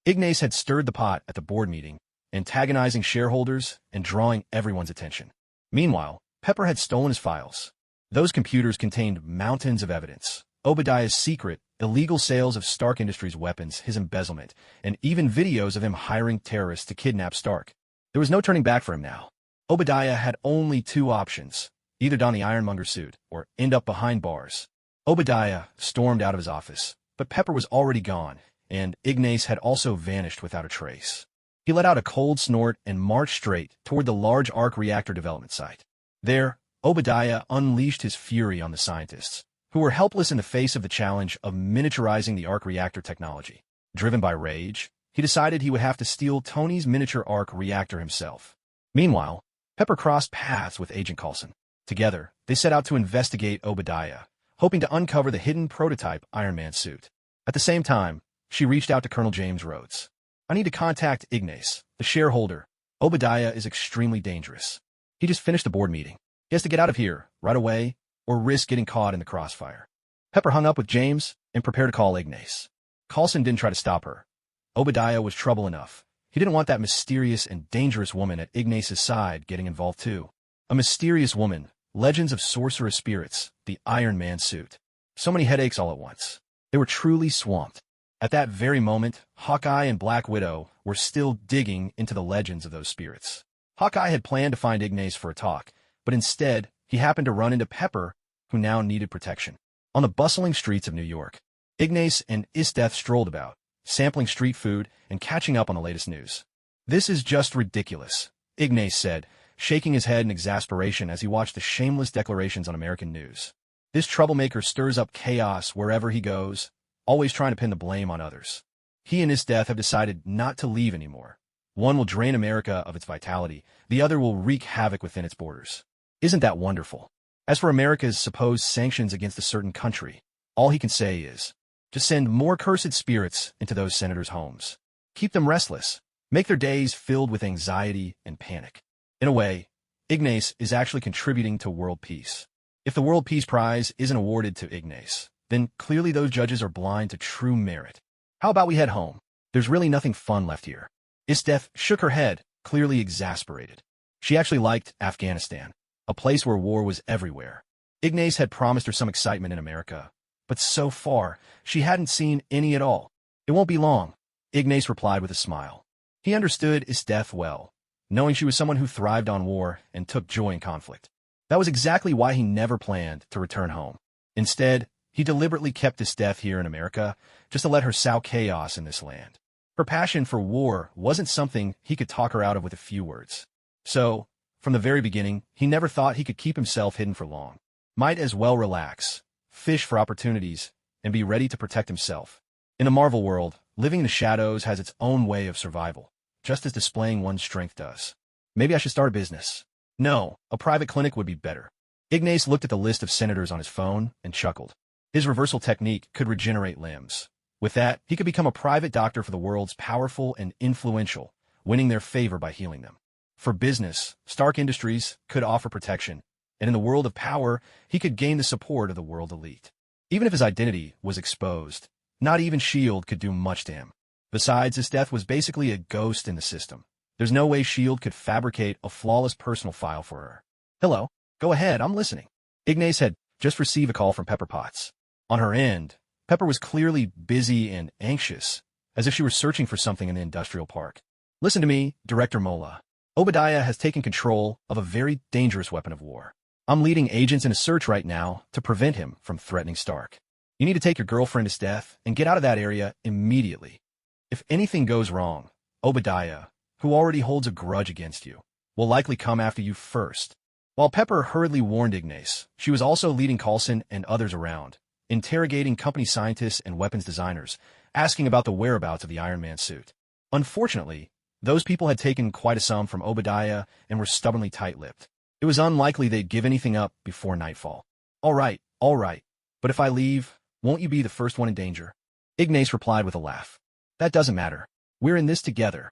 Ignas had stirred the pot at the board meeting, antagonizing shareholders and drawing everyone's attention. Meanwhile, Pepper had stolen his files. Those computers contained mountains of evidence. Obadiah's secret, illegal sales of Stark Industries weapons, his embezzlement, and even videos of him hiring terrorists to kidnap Stark. There was no turning back for him now. Obadiah had only two options: either don the Ironmonger suit or end up behind bars. Obadiah stormed out of his office, but Pepper was already gone, and Ignas had also vanished without a trace. He let out a cold snort and marched straight toward the large arc reactor development site. There, Obadiah unleashed his fury on the scientists, who were helpless in the face of the challenge of miniaturizing the arc reactor technology. Driven by rage, he decided he would have to steal Tony's miniature arc reactor himself. Meanwhile, Pepper crossed paths with Agent Coulson. Together, they set out to investigate Obadiah, hoping to uncover the hidden prototype Iron Man suit. At the same time, she reached out to Colonel James Rhodes. "I need to contact Ignas, the shareholder. Obadiah is extremely dangerous. He just finished a board meeting. He has to get out of here right away or risk getting caught in the crossfire." Pepper hung up with James and prepared to call Ignas. Coulson didn't try to stop her. Obadiah was trouble enough. He didn't want that mysterious and dangerous woman at Ignas' side getting involved too. A mysterious woman, legends of sorcerous spirits, the Iron Man suit. So many headaches all at once. They were truly swamped. At that very moment, Hawkeye and Black Widow were still digging into the legends of those spirits. Hawkeye had planned to find Ignas for a talk, but instead, he happened to run into Pepper, who now needed protection. On the bustling streets of New York, Ignas and Esdeath strolled about, sampling street food and catching up on the latest news. "This is just ridiculous," Ignas said, shaking his head in exasperation as he watched the shameless declarations on American news. "This troublemaker stirs up chaos wherever he goes, always trying to pin the blame on others. He and Esdeath have decided not to leave anymore. One will drain America of its vitality, the other will wreak havoc within its borders. Isn't that wonderful? As for America's supposed sanctions against a certain country, all he can say is, just send more cursed spirits into those senators' homes. Keep them restless. Make their days filled with anxiety and panic." In a way, Ignas is actually contributing to world peace. If the World Peace Prize isn't awarded to Ignas, then clearly those judges are blind to true merit. "How about we head home? There's really nothing fun left here." Esdeath shook her head, clearly exasperated. She actually liked Afghanistan, a place where war was everywhere. Ignas had promised her some excitement in America, but so far, she hadn't seen any at all. "It won't be long," Ignas replied with a smile. He understood Esdeath well, knowing she was someone who thrived on war and took joy in conflict. That was exactly why he never planned to return home. Instead, he deliberately kept Esdeath here in America just to let her sow chaos in this land. Her passion for war wasn't something he could talk her out of with a few words. So, from the very beginning, he never thought he could keep himself hidden for long. Might as well relax, fish for opportunities, and be ready to protect himself. In the Marvel world, living in the shadows has its own way of survival, just as displaying one's strength does. Maybe I should start a business. No, a private clinic would be better. Ignas looked at the list of senators on his phone and chuckled. His reversal technique could regenerate limbs. With that, he could become a private doctor for the world's powerful and influential, winning their favor by healing them. For business, Stark Industries could offer protection, and in the world of power, he could gain the support of the world elite. Even if his identity was exposed, not even S.H.I.E.L.D. could do much to him. Besides, Esdeath was basically a ghost in the system. There's no way S.H.I.E.L.D. could fabricate a flawless personal file for her. "Hello? Go ahead, I'm listening." Ignas had just received a call from Pepper Potts. On her end, Pepper was clearly busy and anxious, as if she were searching for something in the industrial park. "Listen to me, Director Mola. Obadiah has taken control of a very dangerous weapon of war. I'm leading agents in a search right now to prevent him from threatening Stark. You need to take your girlfriend Esdeath and get out of that area immediately. If anything goes wrong, Obadiah, who already holds a grudge against you, will likely come after you first." While Pepper hurriedly warned Ignas, she was also leading Coulson and others around, interrogating company scientists and weapons designers, asking about the whereabouts of the Iron Man suit. Unfortunately, those people had taken quite a sum from Obadiah and were stubbornly tight-lipped. It was unlikely they'd give anything up before nightfall. All right, but if I leave, won't you be the first one in danger?" Ignas replied with a laugh. "That doesn't matter. We're in this together."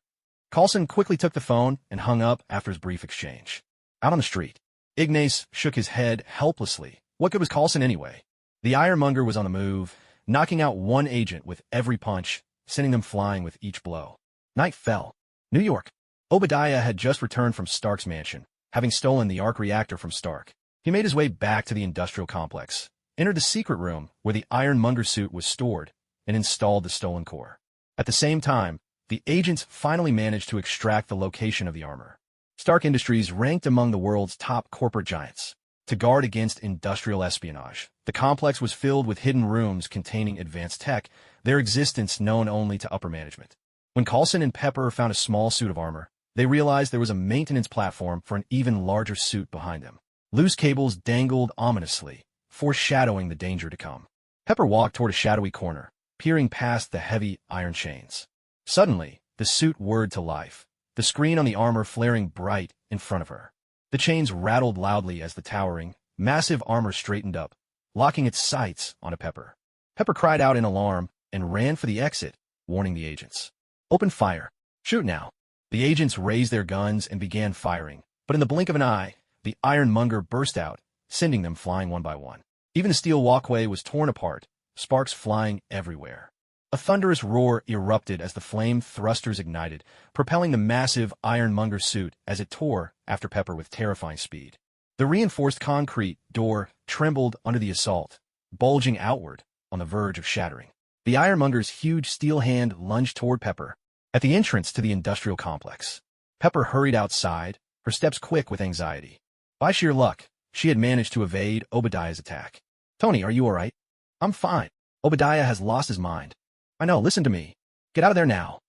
Coulson quickly took the phone and hung up after his brief exchange. Out on the street, Ignas shook his head helplessly. What good was Coulson anyway? The Ironmonger was on the move, knocking out one agent with every punch, sending them flying with each blow. Night fell. New York. Obadiah had just returned from Stark's mansion, having stolen the arc reactor from Stark. He made his way back to the industrial complex, entered the secret room where the Ironmonger suit was stored, and installed the stolen core. At the same time, the agents finally managed to extract the location of the armor. Stark Industries ranked among the world's top corporate giants. To guard against industrial espionage, the complex was filled with hidden rooms containing advanced tech, their existence known only to upper management. When Coulson and Pepper found a small suit of armor, they realized there was a maintenance platform for an even larger suit behind them. Loose cables dangled ominously, foreshadowing the danger to come. Pepper walked toward a shadowy corner, peering past the heavy iron chains. Suddenly, the suit whirred to life, the screen on the armor flaring bright in front of her. The chains rattled loudly as the towering, massive armor straightened up, locking its sights onto Pepper. Pepper cried out in alarm and ran for the exit, warning the agents. "Open fire. Shoot now." The agents raised their guns and began firing, but in the blink of an eye, the Ironmonger burst out, sending them flying one by one. Even the steel walkway was torn apart, sparks flying everywhere. A thunderous roar erupted as the flame thrusters ignited, propelling the massive Ironmonger suit as it tore after Pepper with terrifying speed. The reinforced concrete door trembled under the assault, bulging outward on the verge of shattering. The Ironmonger's huge steel hand lunged toward Pepper. At the entrance to the industrial complex, Pepper hurried outside, her steps quick with anxiety. By sheer luck, she had managed to evade Obadiah's attack. "Tony, are you all right?" "I'm fine. Obadiah has lost his mind." "I know, listen to me. Get out of there now.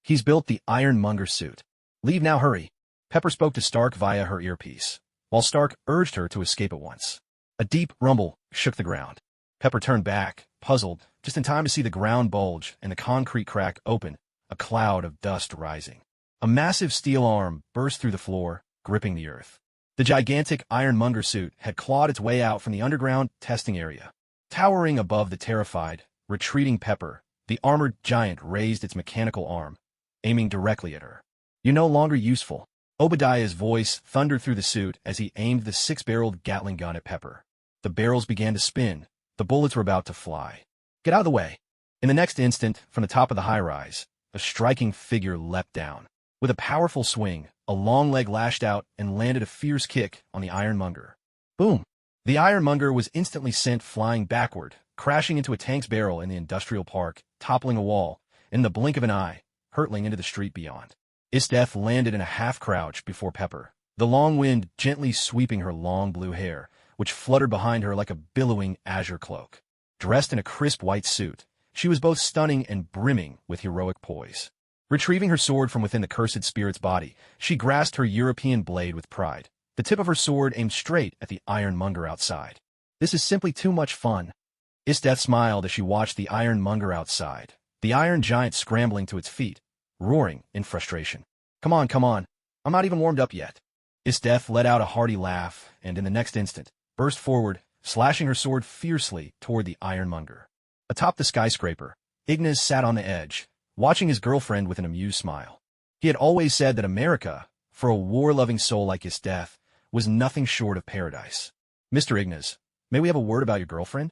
He's built the Ironmonger suit. Leave now, hurry." Pepper spoke to Stark via her earpiece, while Stark urged her to escape at once. A deep rumble shook the ground. Pepper turned back, puzzled, just in time to see the ground bulge and the concrete crack open, a cloud of dust rising. A massive steel arm burst through the floor, gripping the earth. The gigantic Ironmonger suit had clawed its way out from the underground testing area. Towering above the terrified, retreating Pepper, the armored giant raised its mechanical arm, aiming directly at her. "You're no longer useful." Obadiah's voice thundered through the suit as he aimed the six-barreled Gatling gun at Pepper. The barrels began to spin. The bullets were about to fly. "Get out of the way." In the next instant, from the top of the high-rise, a striking figure leapt down. With a powerful swing, a long leg lashed out and landed a fierce kick on the Ironmonger. Boom! The Ironmonger was instantly sent flying backward, crashing into a tank's barrel in the industrial park, toppling a wall, in the blink of an eye, hurtling into the street beyond. Esdeath landed in a half-crouch before Pepper, the long wind gently sweeping her long blue hair, which fluttered behind her like a billowing azure cloak. Dressed in a crisp white suit, she was both stunning and brimming with heroic poise. Retrieving her sword from within the cursed spirit's body, she grasped her European blade with pride, the tip of her sword aimed straight at the Ironmonger outside. "This is simply too much fun." Esdeath smiled as she watched the Ironmonger outside, the iron giant scrambling to its feet, roaring in frustration. Come on, I'm not even warmed up yet." Esdeath let out a hearty laugh, and in the next instant, burst forward, slashing her sword fiercely toward the Ironmonger. Atop the skyscraper, Ignas sat on the edge, watching his girlfriend with an amused smile. He had always said that America, for a war-loving soul like Esdeath, was nothing short of paradise. "Mr. Ignas, may we have a word about your girlfriend?"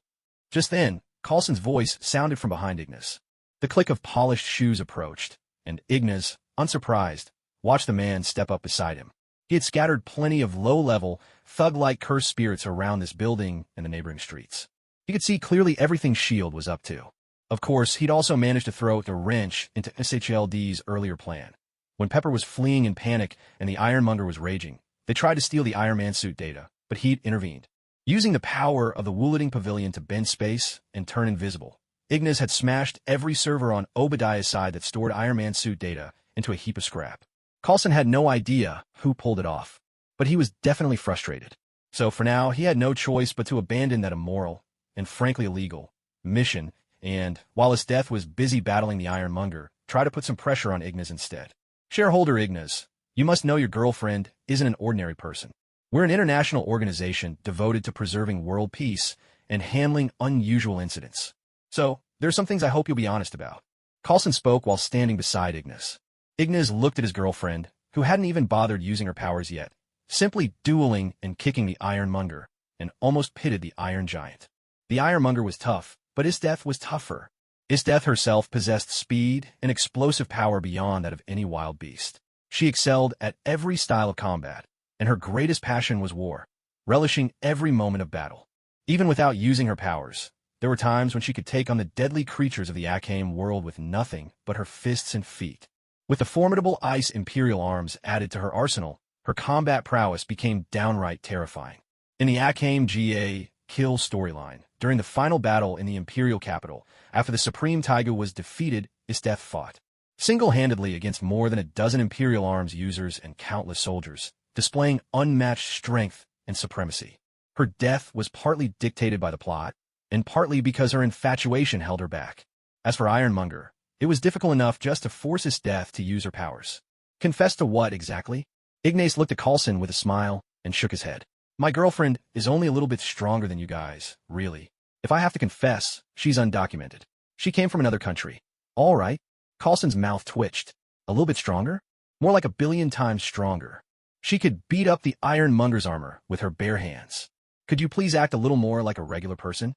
Just then, Coulson's voice sounded from behind Ignas. The click of polished shoes approached, and Ignas, unsurprised, watched the man step up beside him. He had scattered plenty of low-level, thug-like cursed spirits around this building and the neighboring streets. He could see clearly everything S.H.I.E.L.D. was up to. Of course, he'd also managed to throw a wrench into SHLD's earlier plan. When Pepper was fleeing in panic and the Ironmonger was raging, they tried to steal the Iron Man suit data, but he'd intervened. Using the power of the Woolating Pavilion to bend space and turn invisible, Ignas had smashed every server on Obadiah's side that stored Iron Man suit data into a heap of scrap. Coulson had no idea who pulled it off, but he was definitely frustrated. So for now, he had no choice but to abandon that immoral, and frankly illegal, mission, and, while Esdeath was busy battling the Ironmonger, try to put some pressure on Ignas instead. "Shareholder Ignas, you must know your girlfriend isn't an ordinary person. We're an international organization devoted to preserving world peace and handling unusual incidents. So, there are some things I hope you'll be honest about." Coulson spoke while standing beside Ignas. Ignas looked at his girlfriend, who hadn't even bothered using her powers yet, simply dueling and kicking the Ironmonger, and almost pitted the Iron Giant. The Ironmonger was tough, but Esdeath was tougher. Esdeath herself possessed speed and explosive power beyond that of any wild beast. She excelled at every style of combat, and her greatest passion was war, relishing every moment of battle. Even without using her powers, there were times when she could take on the deadly creatures of the Arcane world with nothing but her fists and feet. With the formidable Ice Imperial arms added to her arsenal, her combat prowess became downright terrifying. In the Arcane GA Kill storyline, during the final battle in the Imperial capital, after the Supreme Taiga was defeated, Esdeath fought single-handedly against more than a dozen Imperial arms users and countless soldiers, displaying unmatched strength and supremacy. Her death was partly dictated by the plot, and partly because her infatuation held her back. As for Ironmonger, it was difficult enough just to force Esdeath to use her powers. Confess to what exactly? Ignas looked at Coulson with a smile and shook his head. My girlfriend is only a little bit stronger than you guys, really. If I have to confess, she's undocumented. She came from another country. All right. Coulson's mouth twitched. A little bit stronger? More like 1,000,000,000 times stronger. She could beat up the Ironmonger's armor with her bare hands. Could you please act a little more like a regular person?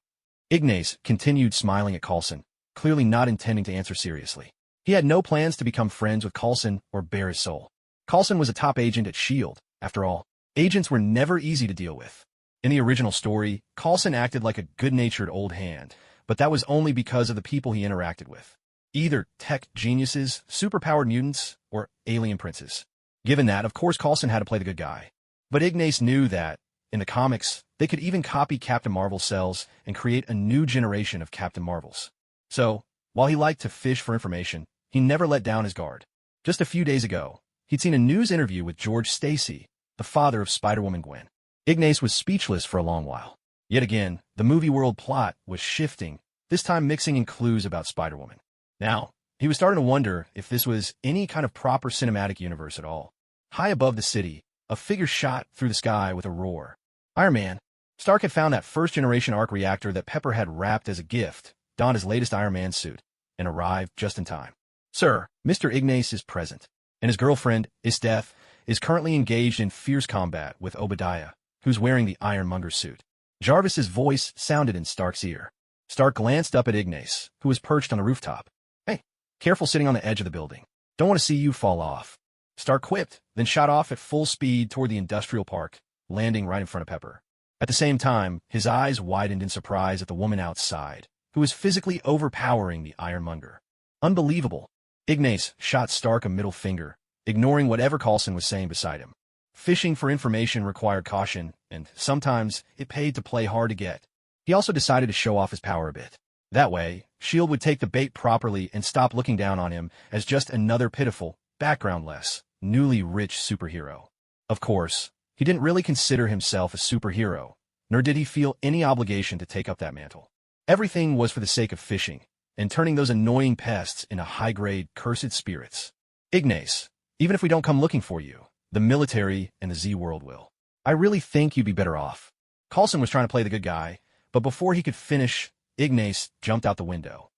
Ignas continued smiling at Coulson, clearly not intending to answer seriously. He had no plans to become friends with Coulson or bare his soul. Coulson was a top agent at S.H.I.E.L.D. After all, agents were never easy to deal with. In the original story, Coulson acted like a good-natured old hand, but that was only because of the people he interacted with. Either tech geniuses, superpowered mutants, or alien princes. Given that, of course Coulson had to play the good guy. But Ignas knew that, in the comics, they could even copy Captain Marvel's cells and create a new generation of Captain Marvels. So, while he liked to fish for information, he never let down his guard. Just a few days ago, he'd seen a news interview with George Stacy, the father of Spider-Woman Gwen. Ignas was speechless for a long while. Yet again, the movie world plot was shifting, this time mixing in clues about Spider-Woman. Now, he was starting to wonder if this was any kind of proper cinematic universe at all. High above the city, a figure shot through the sky with a roar. Iron Man. Stark had found that first-generation arc reactor that Pepper had wrapped as a gift, donned his latest Iron Man suit, and arrived just in time. Sir, Mr. Ignas is present, and his girlfriend, Esdeath, is currently engaged in fierce combat with Obadiah, who's wearing the Ironmonger suit. Jarvis's voice sounded in Stark's ear. Stark glanced up at Ignas, who was perched on the rooftop. Hey, careful sitting on the edge of the building. Don't want to see you fall off. Stark quipped, then shot off at full speed toward the industrial park, landing right in front of Pepper. At the same time, his eyes widened in surprise at the woman outside, who was physically overpowering the Ironmonger. Unbelievable. Ignas shot Stark a middle finger, ignoring whatever Coulson was saying beside him. Fishing for information required caution, and sometimes it paid to play hard to get. He also decided to show off his power a bit. That way, S.H.I.E.L.D. would take the bait properly and stop looking down on him as just another pitiful, backgroundless, newly rich superhero. Of course, he didn't really consider himself a superhero, nor did he feel any obligation to take up that mantle. Everything was for the sake of fishing, and turning those annoying pests into high-grade, cursed spirits. Ignas, even if we don't come looking for you, the military and the Z-World will. I really think you'd be better off. Coulson was trying to play the good guy, but before he could finish, Ignas jumped out the window.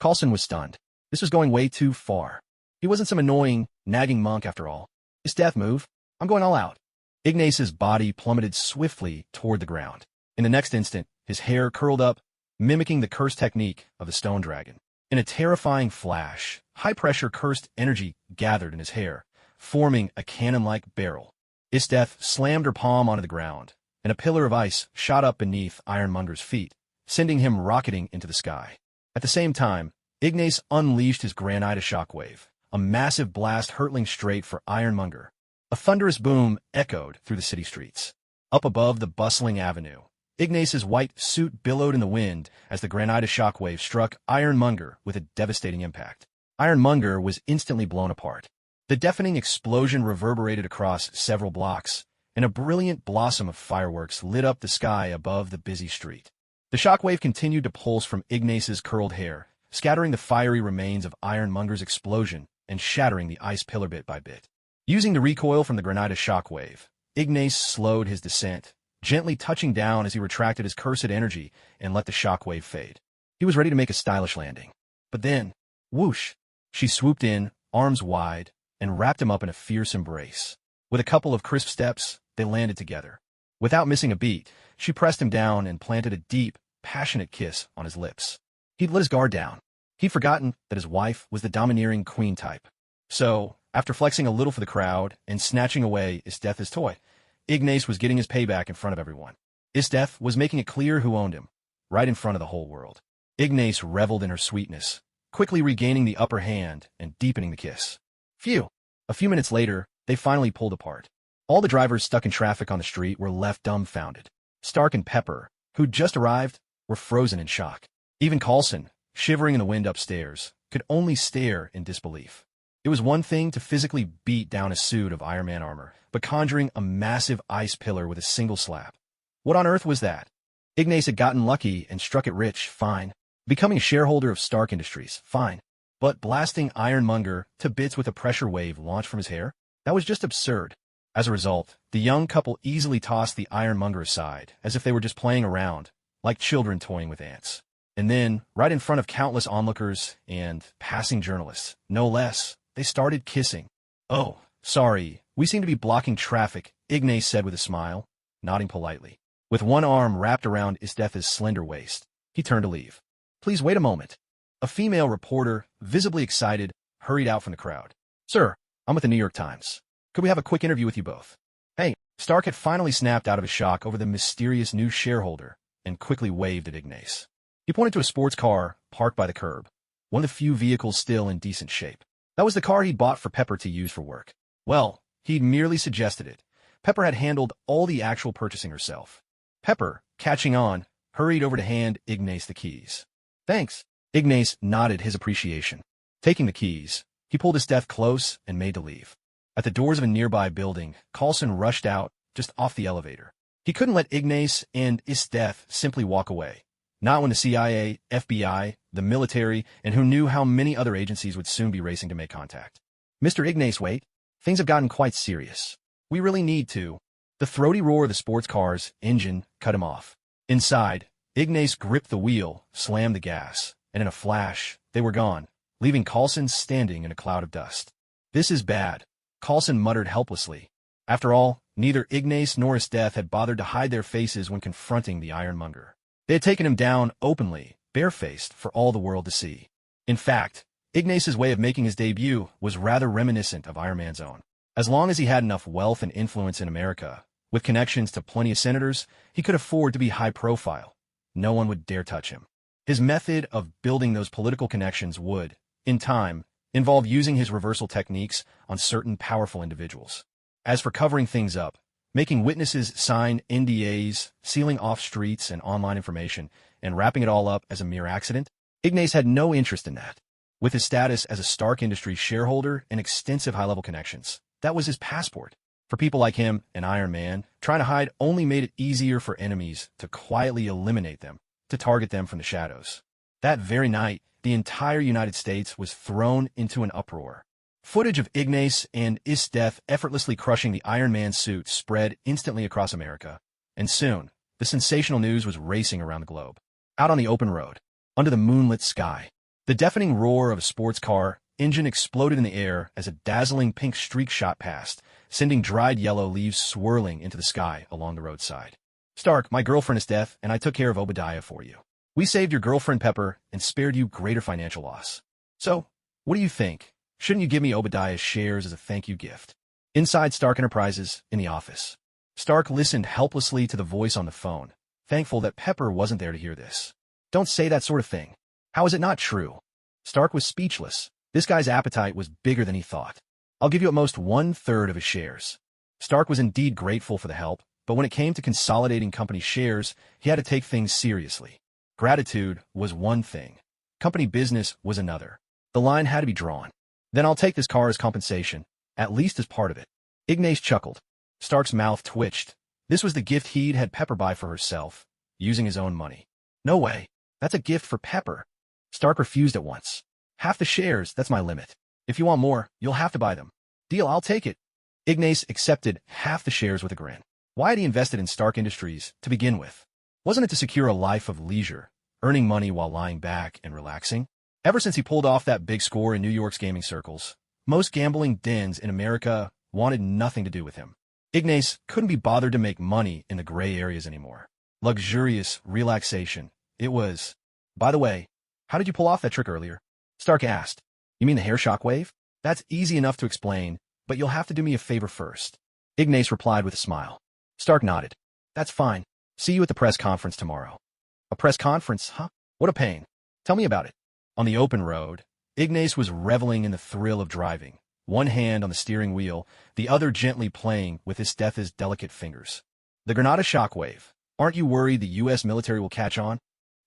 Coulson was stunned. This was going way too far. He wasn't some annoying, nagging monk after all. His death move. I'm going all out. Ignas's body plummeted swiftly toward the ground. In the next instant, his hair curled up, mimicking the curse technique of the stone dragon. In a terrifying flash, high-pressure cursed energy gathered in his hair, forming a cannon-like barrel. Esdeath slammed her palm onto the ground, and a pillar of ice shot up beneath Ironmonger's feet, sending him rocketing into the sky. At the same time, Ignas unleashed his Granite shockwave, a massive blast hurtling straight for Ironmonger. A thunderous boom echoed through the city streets. Up above the bustling avenue, Ignas's white suit billowed in the wind as the Granite shockwave struck Ironmonger with a devastating impact. Ironmonger was instantly blown apart. The deafening explosion reverberated across several blocks, and a brilliant blossom of fireworks lit up the sky above the busy street. The shockwave continued to pulse from Ignas's curled hair, scattering the fiery remains of Ironmonger's explosion and shattering the ice pillar bit by bit. Using the recoil from the Granite shockwave, Ignas slowed his descent, gently touching down as he retracted his cursed energy and let the shockwave fade. He was ready to make a stylish landing. But then, whoosh, she swooped in, arms wide, and wrapped him up in a fierce embrace. With a couple of crisp steps, they landed together. Without missing a beat, she pressed him down and planted a deep, passionate kiss on his lips. He'd let his guard down. He'd forgotten that his wife was the domineering queen type. So, After flexing a little for the crowd and snatching away Esdeath's toy, Ignas was getting his payback in front of everyone. Esdeath was making it clear who owned him, right in front of the whole world. Ignas reveled in her sweetness, quickly regaining the upper hand and deepening the kiss. Phew! A few minutes later, they finally pulled apart. All the drivers stuck in traffic on the street were left dumbfounded. Stark and Pepper, who'd just arrived, were frozen in shock. Even Coulson, shivering in the wind upstairs, could only stare in disbelief. It was one thing to physically beat down a suit of Iron Man armor, but conjuring a massive ice pillar with a single slap. What on earth was that? Ignas had gotten lucky and struck it rich, fine. Becoming a shareholder of Stark Industries, fine. But blasting Monger to bits with a pressure wave launched from his hair? That was just absurd. As a result, the young couple easily tossed the Monger aside, as if they were just playing around, like children toying with ants. And then, right in front of countless onlookers and passing journalists, no less, they started kissing. "Oh, sorry, we seem to be blocking traffic," Ignas said with a smile, nodding politely. With one arm wrapped around Esdeath's slender waist, he turned to leave. "Please wait a moment." A female reporter, visibly excited, hurried out from the crowd. "Sir, I'm with the New York Times. Could we have a quick interview with you both?" Hey, Stark had finally snapped out of his shock over the mysterious new shareholder and quickly waved at Ignas. He pointed to a sports car parked by the curb, one of the few vehicles still in decent shape. That was the car he'd bought for Pepper to use for work. Well, he'd merely suggested it. Pepper had handled all the actual purchasing herself. Pepper, catching on, hurried over to hand Ignas the keys. "Thanks." Ignas nodded his appreciation. Taking the keys, he pulled Esdeath close and made to leave. At the doors of a nearby building, Coulson rushed out, just off the elevator. He couldn't let Ignas and Esdeath simply walk away. Not when the CIA, FBI, the military, and who knew how many other agencies would soon be racing to make contact. "Mr. Ignas, wait. Things have gotten quite serious. We really need to." The throaty roar of the sports car's engine cut him off. Inside, Ignas gripped the wheel, slammed the gas, and in a flash, they were gone, leaving Coulson standing in a cloud of dust. "This is bad," Coulson muttered helplessly. After all, neither Ignas nor Esdeath had bothered to hide their faces when confronting the Monger. They had taken him down openly, barefaced, for all the world to see. In fact, Ignas's way of making his debut was rather reminiscent of Iron Man's own. As long as he had enough wealth and influence in America, with connections to plenty of senators, he could afford to be high profile. No one would dare touch him. His method of building those political connections would, in time, involve using his reversal techniques on certain powerful individuals. As for covering things up, making witnesses sign NDAs, sealing off streets and online information, and wrapping it all up as a mere accident, Ignas had no interest in that. With his status as a Stark Industries shareholder and extensive high-level connections, that was his passport. For people like him and Iron Man, trying to hide only made it easier for enemies to quietly eliminate them, to target them from the shadows. That very night, the entire United States was thrown into an uproar. Footage of Ignas and Esdeath effortlessly crushing the Iron Man suit spread instantly across America, and soon, the sensational news was racing around the globe. Out on the open road, under the moonlit sky, the deafening roar of a sports car engine exploded in the air as a dazzling pink streak shot past, sending dried yellow leaves swirling into the sky along the roadside. "Stark, my girlfriend is Esdeath, and I took care of Obadiah for you. We saved your girlfriend Pepper and spared you greater financial loss. So, what do you think? Shouldn't you give me Obadiah's shares as a thank you gift?" Inside Stark Enterprises, in the office, Stark listened helplessly to the voice on the phone, thankful that Pepper wasn't there to hear this. "Don't say that sort of thing. How is it not true?" Stark was speechless. This guy's appetite was bigger than he thought. "I'll give you at most 1/3 of his shares." Stark was indeed grateful for the help, but when it came to consolidating company shares, he had to take things seriously. Gratitude was one thing. Company business was another. The line had to be drawn. "Then I'll take this car as compensation, at least as part of it." Ignas chuckled. Stark's mouth twitched. This was the gift he'd had Pepper buy for herself, using his own money. "No way. That's a gift for Pepper." Stark refused at once. "Half the shares, that's my limit. If you want more, you'll have to buy them." "Deal, I'll take it." Ignas accepted half the shares with a grin. Why had he invested in Stark Industries to begin with? Wasn't it to secure a life of leisure, earning money while lying back and relaxing? Ever since he pulled off that big score in New York's gaming circles, most gambling dens in America wanted nothing to do with him. Ignas couldn't be bothered to make money in the gray areas anymore. Luxurious relaxation. It was. "By the way, how did you pull off that trick earlier?" Stark asked. "You mean the hair shockwave?" That's easy enough to explain, but you'll have to do me a favor first. Ignas replied with a smile. Stark nodded. That's fine. See you at the press conference tomorrow. A press conference, huh? What a pain. Tell me about it. On the open road, Ignas was reveling in the thrill of driving, one hand on the steering wheel, the other gently playing with Esdeath's delicate fingers. The Granada shockwave. Aren't you worried the U.S. military will catch on?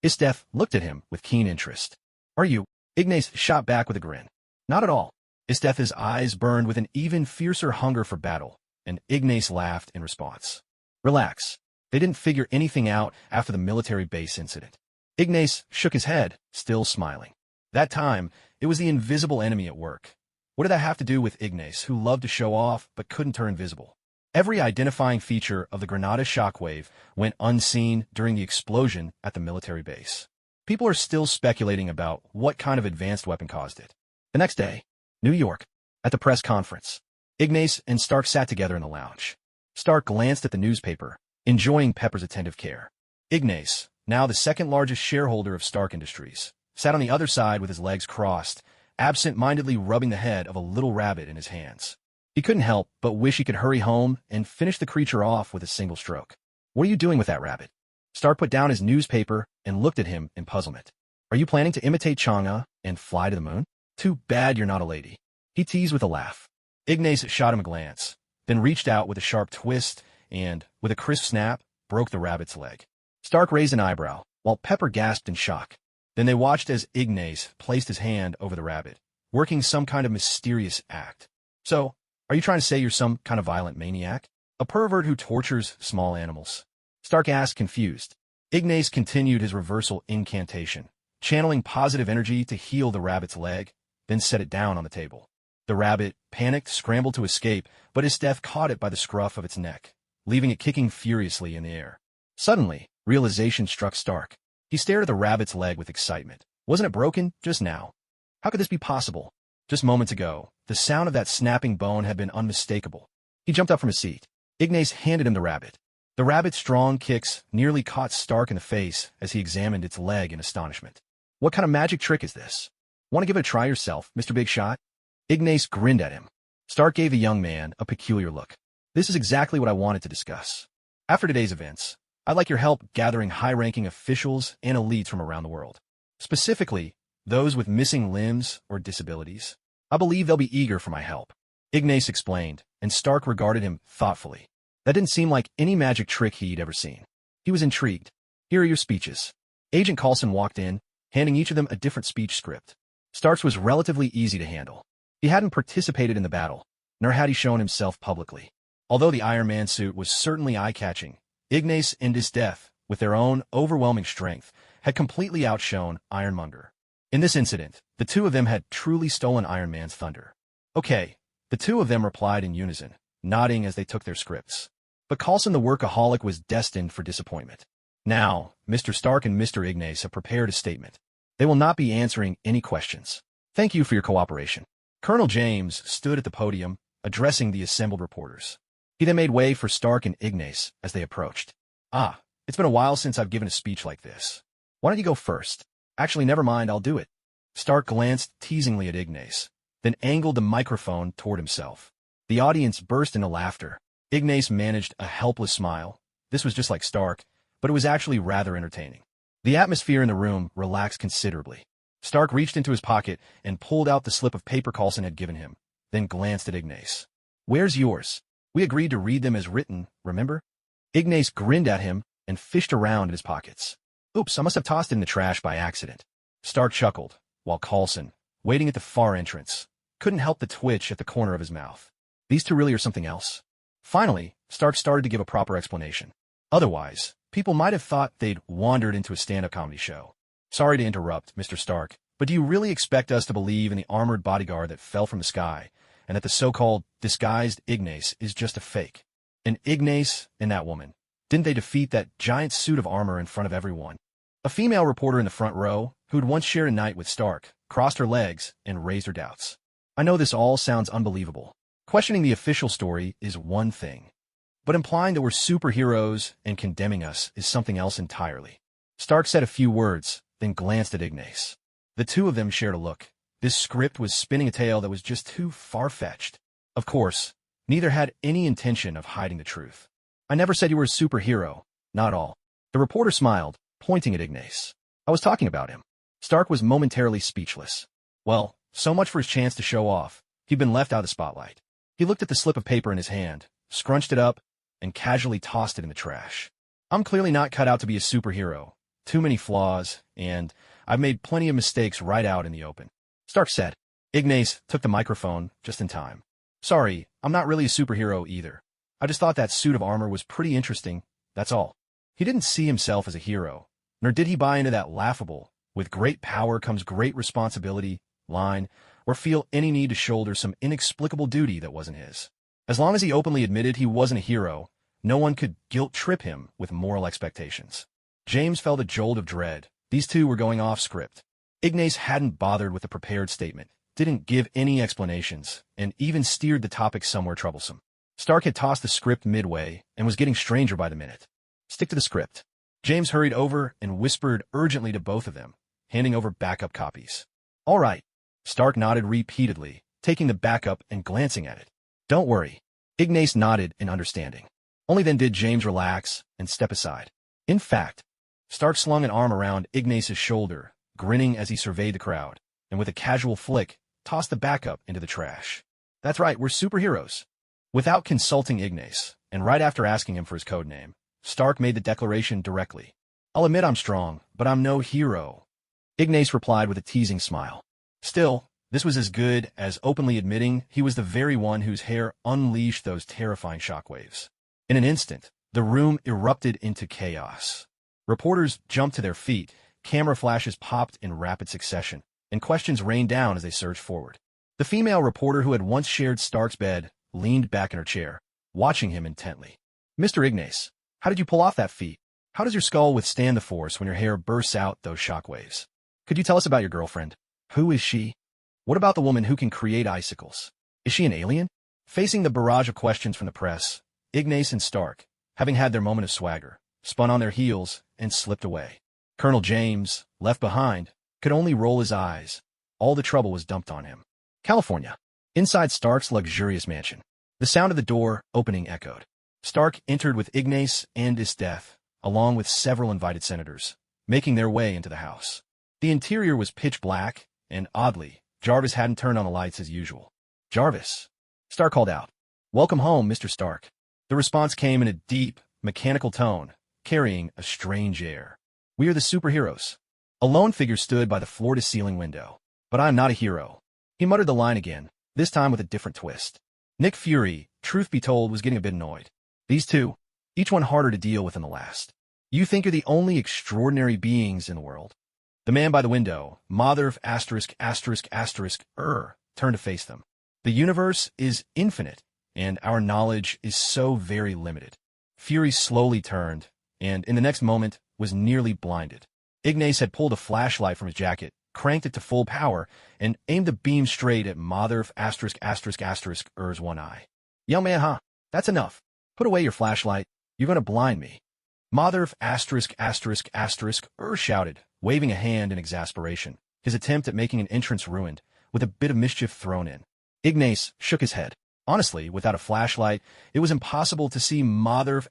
Esdeath looked at him with keen interest. Are you? Ignas shot back with a grin. Not at all. Esdeath's eyes burned with an even fiercer hunger for battle, and Ignas laughed in response. Relax. They didn't figure anything out after the military base incident. Ignas shook his head, still smiling. That time, it was the invisible enemy at work. What did that have to do with Ignas, who loved to show off but couldn't turn invisible? Every identifying feature of the Granada shockwave went unseen during the explosion at the military base. People are still speculating about what kind of advanced weapon caused it. The next day, New York, at the press conference, Ignas and Stark sat together in the lounge. Stark glanced at the newspaper, enjoying Pepper's attentive care. Ignas, now the second-largest shareholder of Stark Industries, sat on the other side with his legs crossed, absent-mindedly rubbing the head of a little rabbit in his hands. He couldn't help but wish he could hurry home and finish the creature off with a single stroke. What are you doing with that rabbit? Stark put down his newspaper and looked at him in puzzlement. Are you planning to imitate Chang'e and fly to the moon? Too bad you're not a lady. He teased with a laugh. Ignas shot him a glance, then reached out with a sharp twist and, with a crisp snap, broke the rabbit's leg. Stark raised an eyebrow, while Pepper gasped in shock. Then they watched as Ignas placed his hand over the rabbit, working some kind of mysterious act. So, are you trying to say you're some kind of violent maniac? A pervert who tortures small animals? Stark asked, confused. Ignas continued his reversal incantation, channeling positive energy to heal the rabbit's leg, then set it down on the table. The rabbit, panicked, scrambled to escape, but Esdeath caught it by the scruff of its neck, leaving it kicking furiously in the air. Suddenly, realization struck Stark. He stared at the rabbit's leg with excitement. Wasn't it broken just now? How could this be possible? Just moments ago, the sound of that snapping bone had been unmistakable. He jumped up from his seat. Ignas handed him the rabbit. The rabbit's strong kicks nearly caught Stark in the face as he examined its leg in astonishment. What kind of magic trick is this? Want to give it a try yourself, Mr. Big Shot? Ignas grinned at him. Stark gave the young man a peculiar look. This is exactly what I wanted to discuss. After today's events, I'd like your help gathering high-ranking officials and elites from around the world. Specifically, those with missing limbs or disabilities. I believe they'll be eager for my help. Ignas explained, and Stark regarded him thoughtfully. That didn't seem like any magic trick he'd ever seen. He was intrigued. Here are your speeches. Agent Coulson walked in, handing each of them a different speech script. Stark's was relatively easy to handle. He hadn't participated in the battle, nor had he shown himself publicly. Although the Iron Man suit was certainly eye-catching, Ignas and Esdeath, with their own overwhelming strength, had completely outshone Monger. In this incident, the two of them had truly stolen Iron Man's thunder. Okay, the two of them replied in unison, nodding as they took their scripts. But Coulson the workaholic was destined for disappointment. Now, Mr. Stark and Mr. Ignas have prepared a statement. They will not be answering any questions. Thank you for your cooperation. Colonel James stood at the podium, addressing the assembled reporters. He then made way for Stark and Ignas as they approached. It's been a while since I've given a speech like this. Why don't you go first? Actually, never mind, I'll do it. Stark glanced teasingly at Ignas, then angled the microphone toward himself. The audience burst into laughter. Ignas managed a helpless smile. This was just like Stark, but it was actually rather entertaining. The atmosphere in the room relaxed considerably. Stark reached into his pocket and pulled out the slip of paper Coulson had given him, then glanced at Ignas. Where's yours? We agreed to read them as written, remember? Ignas grinned at him and fished around in his pockets. Oops, I must have tossed it in the trash by accident. Stark chuckled, while Coulson, waiting at the far entrance, couldn't help the twitch at the corner of his mouth. These two really are something else. Finally, Stark started to give a proper explanation. Otherwise, people might have thought they'd wandered into a stand-up comedy show. Sorry to interrupt, Mr. Stark, but do you really expect us to believe in the armored bodyguard that fell from the sky, and that the so-called disguised Ignas is just a fake? And Ignas and that woman, didn't they defeat that giant suit of armor in front of everyone? A female reporter in the front row, who'd once shared a night with Stark, crossed her legs and raised her doubts. I know this all sounds unbelievable. Questioning the official story is one thing, but implying that we're superheroes and condemning us is something else entirely. Stark said a few words, then glanced at Ignas. The two of them shared a look, This script was spinning a tale that was just too far-fetched. Of course, neither had any intention of hiding the truth. I never said you were a superhero. Not all. The reporter smiled, pointing at Ignas. I was talking about him. Stark was momentarily speechless. Well, so much for his chance to show off. He'd been left out of the spotlight. He looked at the slip of paper in his hand, scrunched it up, and casually tossed it in the trash. I'm clearly not cut out to be a superhero. Too many flaws, and I've made plenty of mistakes right out in the open. Stark said. Ignas took the microphone just in time. Sorry, I'm not really a superhero either. I just thought that suit of armor was pretty interesting, that's all. He didn't see himself as a hero, nor did he buy into that laughable, with great power comes great responsibility, line, or feel any need to shoulder some inexplicable duty that wasn't his. As long as he openly admitted he wasn't a hero, no one could guilt-trip him with moral expectations. James felt a jolt of dread. These two were going off script. Ignas hadn't bothered with a prepared statement, didn't give any explanations, and even steered the topic somewhere troublesome. Stark had tossed the script midway and was getting stranger by the minute. Stick to the script. James hurried over and whispered urgently to both of them, handing over backup copies. All right. Stark nodded repeatedly, taking the backup and glancing at it. Don't worry. Ignas nodded in understanding. Only then did James relax and step aside. In fact, Stark slung an arm around Ignas's shoulder, grinning as he surveyed the crowd, and with a casual flick, tossed the backup into the trash. That's right, we're superheroes. Without consulting Ignas, and right after asking him for his code name, Stark made the declaration directly. I'll admit I'm strong, but I'm no hero. Ignas replied with a teasing smile. Still, this was as good as openly admitting he was the very one whose hair unleashed those terrifying shockwaves. In an instant, the room erupted into chaos. Reporters jumped to their feet, camera flashes popped in rapid succession, and questions rained down as they surged forward. The female reporter who had once shared Stark's bed leaned back in her chair, watching him intently. Mr. Ignas, how did you pull off that feat? How does your skull withstand the force when your hair bursts out those shockwaves? Could you tell us about your girlfriend? Who is she? What about the woman who can create icicles? Is she an alien? Facing the barrage of questions from the press, Ignas and Stark, having had their moment of swagger, spun on their heels and slipped away. Colonel James, left behind, could only roll his eyes. All the trouble was dumped on him. California. Inside Stark's luxurious mansion, the sound of the door opening echoed. Stark entered with Ignas and Esdeath, along with several invited senators, making their way into the house. The interior was pitch black, and oddly, Jarvis hadn't turned on the lights as usual. Jarvis. Stark called out. Welcome home, Mr. Stark. The response came in a deep, mechanical tone, carrying a strange air. We are the superheroes. A lone figure stood by the floor-to-ceiling window. But I'm not a hero. He muttered the line again, this time with a different twist. Nick Fury, truth be told, was getting a bit annoyed. These two, each one harder to deal with than the last. You think you're the only extraordinary beings in the world. The man by the window, Mother turned to face them. The universe is infinite, and our knowledge is so very limited. Fury slowly turned, and in the next moment was nearly blinded. Ignas had pulled a flashlight from his jacket, cranked it to full power, and aimed the beam straight at Mother one eye. Young man, huh? That's enough. Put away your flashlight. You're going to blind me. Mother shouted, waving a hand in exasperation, his attempt at making an entrance ruined, with a bit of mischief thrown in. Ignas shook his head. Honestly, without a flashlight, it was impossible to see Mother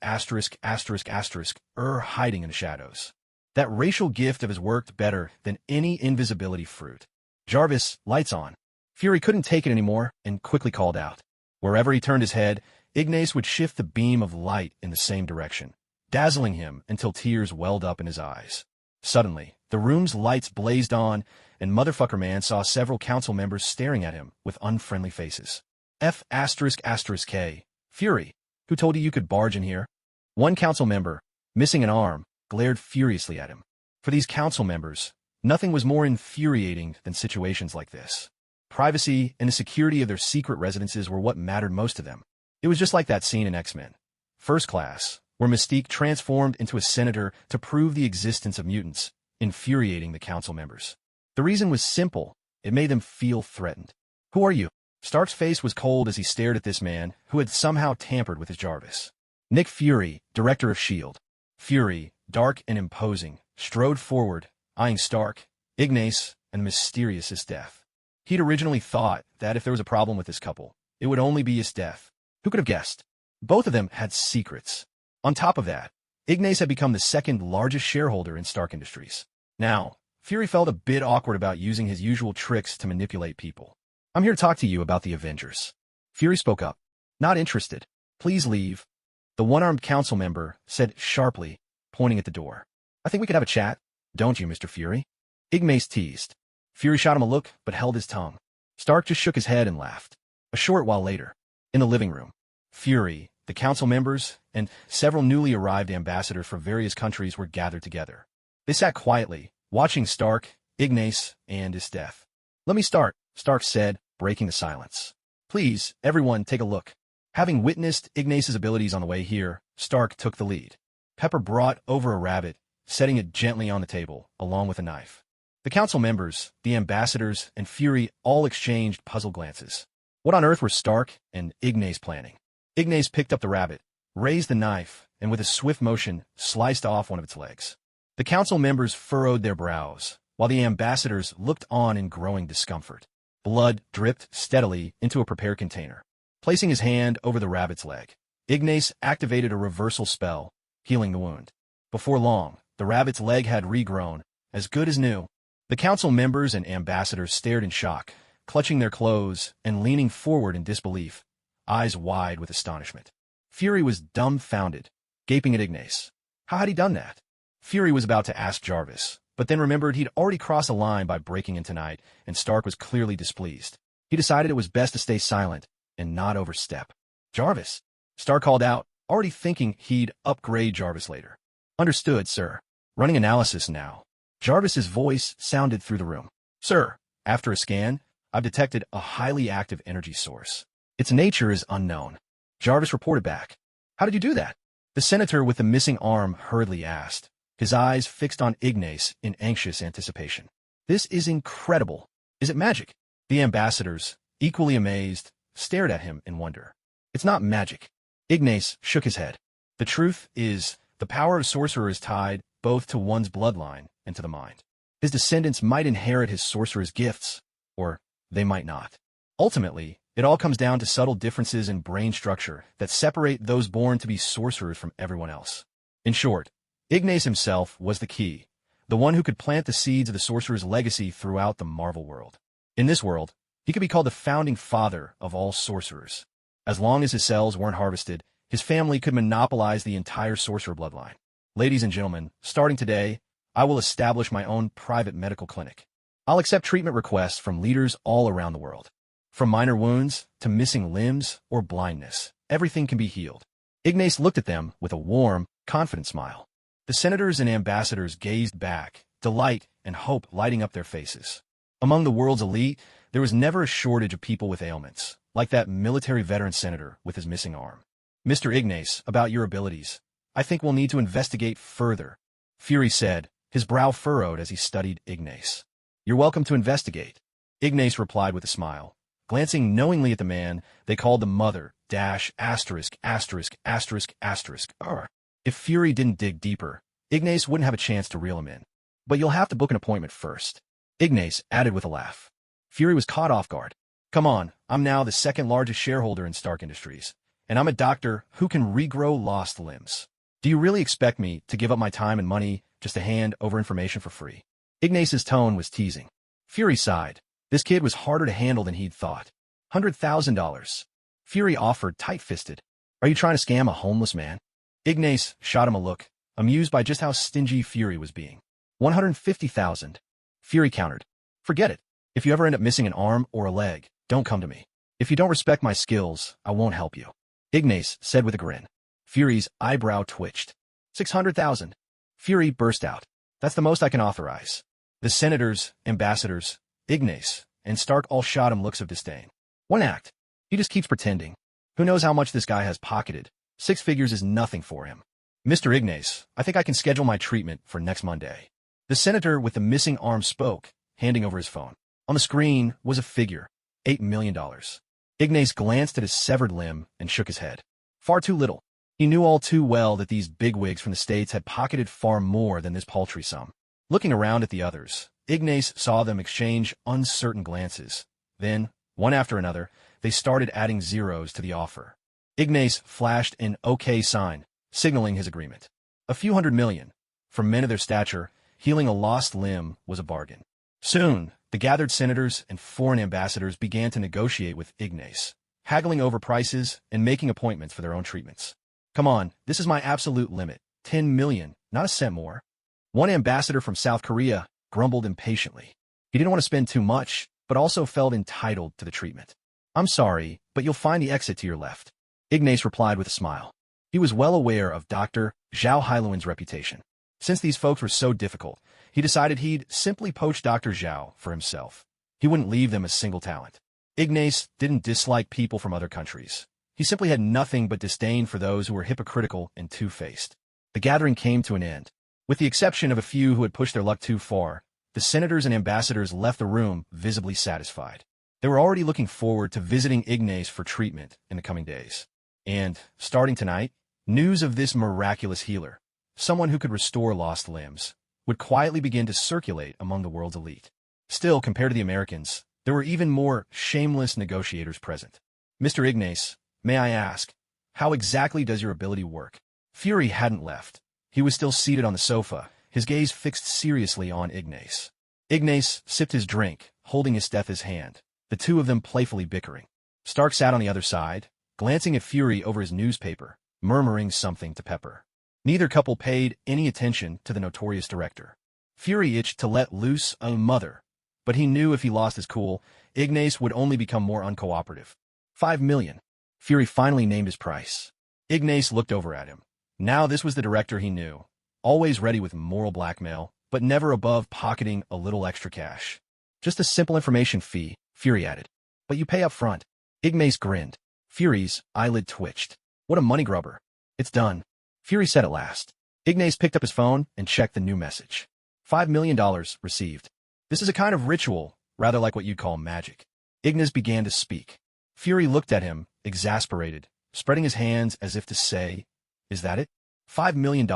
hiding in the shadows. That racial gift of his worked better than any invisibility fruit. Jarvis, lights on. Fury couldn't take it anymore and quickly called out. Wherever he turned his head, Ignas would shift the beam of light in the same direction, dazzling him until tears welled up in his eyes. Suddenly, the room's lights blazed on, and Motherfucker Man saw several council members staring at him with unfriendly faces. K. Fury, who told you could barge in here? One council member, missing an arm, glared furiously at him. For these council members, nothing was more infuriating than situations like this. Privacy and the security of their secret residences were what mattered most to them. It was just like that scene in X-Men First Class, where Mystique transformed into a senator to prove the existence of mutants, infuriating the council members. The reason was simple. It made them feel threatened. Who are you? Stark's face was cold as he stared at this man who had somehow tampered with his Jarvis. Nick Fury, director of S.H.I.E.L.D. Fury, dark and imposing, strode forward, eyeing Stark, Ignas, and the mysterious Esdeath. He'd originally thought that if there was a problem with this couple, it would only be Esdeath. Who could have guessed? Both of them had secrets. On top of that, Ignas had become the second largest shareholder in Stark Industries. Now, Fury felt a bit awkward about using his usual tricks to manipulate people. I'm here to talk to you about the Avengers. Fury spoke up. Not interested. Please leave. The one-armed council member said sharply, pointing at the door. I think we could have a chat, don't you, Mr. Fury? Ignas teased. Fury shot him a look, but held his tongue. Stark just shook his head and laughed. A short while later, in the living room, Fury, the council members, and several newly arrived ambassadors from various countries were gathered together. They sat quietly, watching Stark, Ignas, and Esdeath. Let me start, Stark said, breaking the silence. Please, everyone, take a look. Having witnessed Ignas's abilities on the way here, Stark took the lead. Pepper brought over a rabbit, setting it gently on the table, along with a knife. The council members, the ambassadors, and Fury all exchanged puzzled glances. What on earth were Stark and Ignas planning? Ignas picked up the rabbit, raised the knife, and with a swift motion, sliced off one of its legs. The council members furrowed their brows, while the ambassadors looked on in growing discomfort. Blood dripped steadily into a prepared container. Placing his hand over the rabbit's leg, Ignas activated a reversal spell, healing the wound. Before long, the rabbit's leg had regrown, as good as new. The council members and ambassadors stared in shock, clutching their clothes and leaning forward in disbelief, eyes wide with astonishment. Fury was dumbfounded, gaping at Ignas. How had he done that? Fury was about to ask Jarvis, but then remembered he'd already crossed a line by breaking in tonight, and Stark was clearly displeased. He decided it was best to stay silent and not overstep. Jarvis, Stark called out, already thinking he'd upgrade Jarvis later. Understood, sir. Running analysis now. Jarvis's voice sounded through the room. Sir, after a scan, I've detected a highly active energy source. Its nature is unknown. Jarvis reported back. How did you do that? The senator with the missing arm hurriedly asked, his eyes fixed on Ignas in anxious anticipation. This is incredible. Is it magic? The ambassadors, equally amazed, stared at him in wonder. It's not magic. Ignas shook his head. The truth is, the power of sorcerer is tied both to one's bloodline and to the mind. His descendants might inherit his sorcerer's gifts, or they might not. Ultimately, it all comes down to subtle differences in brain structure that separate those born to be sorcerers from everyone else. In short, Ignas himself was the key, the one who could plant the seeds of the sorcerer's legacy throughout the Marvel world. In this world, he could be called the founding father of all sorcerers. As long as his cells weren't harvested, his family could monopolize the entire sorcerer bloodline. Ladies and gentlemen, starting today, I will establish my own private medical clinic. I'll accept treatment requests from leaders all around the world. From minor wounds to missing limbs or blindness, everything can be healed. Ignas looked at them with a warm, confident smile. The senators and ambassadors gazed back, delight and hope lighting up their faces. Among the world's elite, there was never a shortage of people with ailments, like that military veteran senator with his missing arm. Mr. Ignas, about your abilities, I think we'll need to investigate further, Fury said, his brow furrowed as he studied Ignas. You're welcome to investigate, Ignas replied with a smile, glancing knowingly at the man they called the mother, **********. If Fury didn't dig deeper, Ignas wouldn't have a chance to reel him in. But you'll have to book an appointment first, Ignas added with a laugh. Fury was caught off guard. Come on, I'm now the second largest shareholder in Stark Industries, and I'm a doctor who can regrow lost limbs. Do you really expect me to give up my time and money just to hand over information for free? Ignas's tone was teasing. Fury sighed. This kid was harder to handle than he'd thought. $100,000. Fury offered tight-fisted. Are you trying to scam a homeless man? Ignas shot him a look, amused by just how stingy Fury was being. $150,000. Fury countered. Forget it. If you ever end up missing an arm or a leg, don't come to me. If you don't respect my skills, I won't help you. Ignas said with a grin. Fury's eyebrow twitched. $600,000. Fury burst out. That's the most I can authorize. The senators, ambassadors, Ignas, and Stark all shot him looks of disdain. One act. He just keeps pretending. Who knows how much this guy has pocketed? 6 figures is nothing for him. Mr. Ignas, I think I can schedule my treatment for next Monday. The senator with the missing arm spoke, handing over his phone. On the screen was a figure, $8 million. Ignas glanced at his severed limb and shook his head. Far too little. He knew all too well that these bigwigs from the States had pocketed far more than this paltry sum. Looking around at the others, Ignas saw them exchange uncertain glances, Then, one after another, they started adding zeros to the offer. Ignas flashed an OK sign, signaling his agreement. A few $100 million. For men of their stature, healing a lost limb was a bargain. Soon, the gathered senators and foreign ambassadors began to negotiate with Ignas, haggling over prices and making appointments for their own treatments. Come on, this is my absolute limit. 10 million, not a cent more. One ambassador from South Korea grumbled impatiently. He didn't want to spend too much, but also felt entitled to the treatment. I'm sorry, but you'll find the exit to your left. Ignas replied with a smile. He was well aware of Dr. Zhao Hailuan's reputation. Since these folks were so difficult, he decided he'd simply poach Dr. Zhao for himself. He wouldn't leave them a single talent. Ignas didn't dislike people from other countries. He simply had nothing but disdain for those who were hypocritical and two-faced. The gathering came to an end. With the exception of a few who had pushed their luck too far, the senators and ambassadors left the room visibly satisfied. They were already looking forward to visiting Ignas for treatment in the coming days. And, starting tonight, news of this miraculous healer, someone who could restore lost limbs, would quietly begin to circulate among the world's elite. Still, compared to the Americans, there were even more shameless negotiators present. Mr. Ignas, may I ask, how exactly does your ability work? Fury hadn't left. He was still seated on the sofa, his gaze fixed seriously on Ignas. Ignas sipped his drink, holding Esdeath's hand, the two of them playfully bickering. Stark sat on the other side, glancing at Fury over his newspaper, murmuring something to Pepper. Neither couple paid any attention to the notorious director. Fury itched to let loose a mother, but he knew if he lost his cool, Ignas would only become more uncooperative. 5 million. Fury finally named his price. Ignas looked over at him. Now this was the director he knew, always ready with moral blackmail, but never above pocketing a little extra cash. Just a simple information fee, Fury added. But you pay up front. Ignas grinned. Fury's eyelid twitched. What a money grubber. It's done, Fury said at last. Ignas picked up his phone and checked the new message. $5 million received. This is a kind of ritual, rather like what you'd call magic. Ignas began to speak. Fury looked at him, exasperated, spreading his hands as if to say, is that it? $5 million,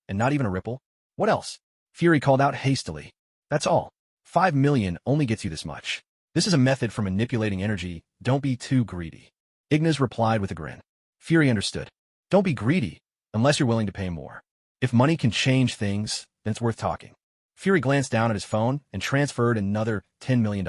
and not even a ripple? What else? Fury called out hastily. That's all. 5 million only gets you this much. This is a method for manipulating energy. Don't be too greedy. Ignas replied with a grin. Fury understood. Don't be greedy, unless you're willing to pay more. If money can change things, then it's worth talking. Fury glanced down at his phone and transferred another $10 million.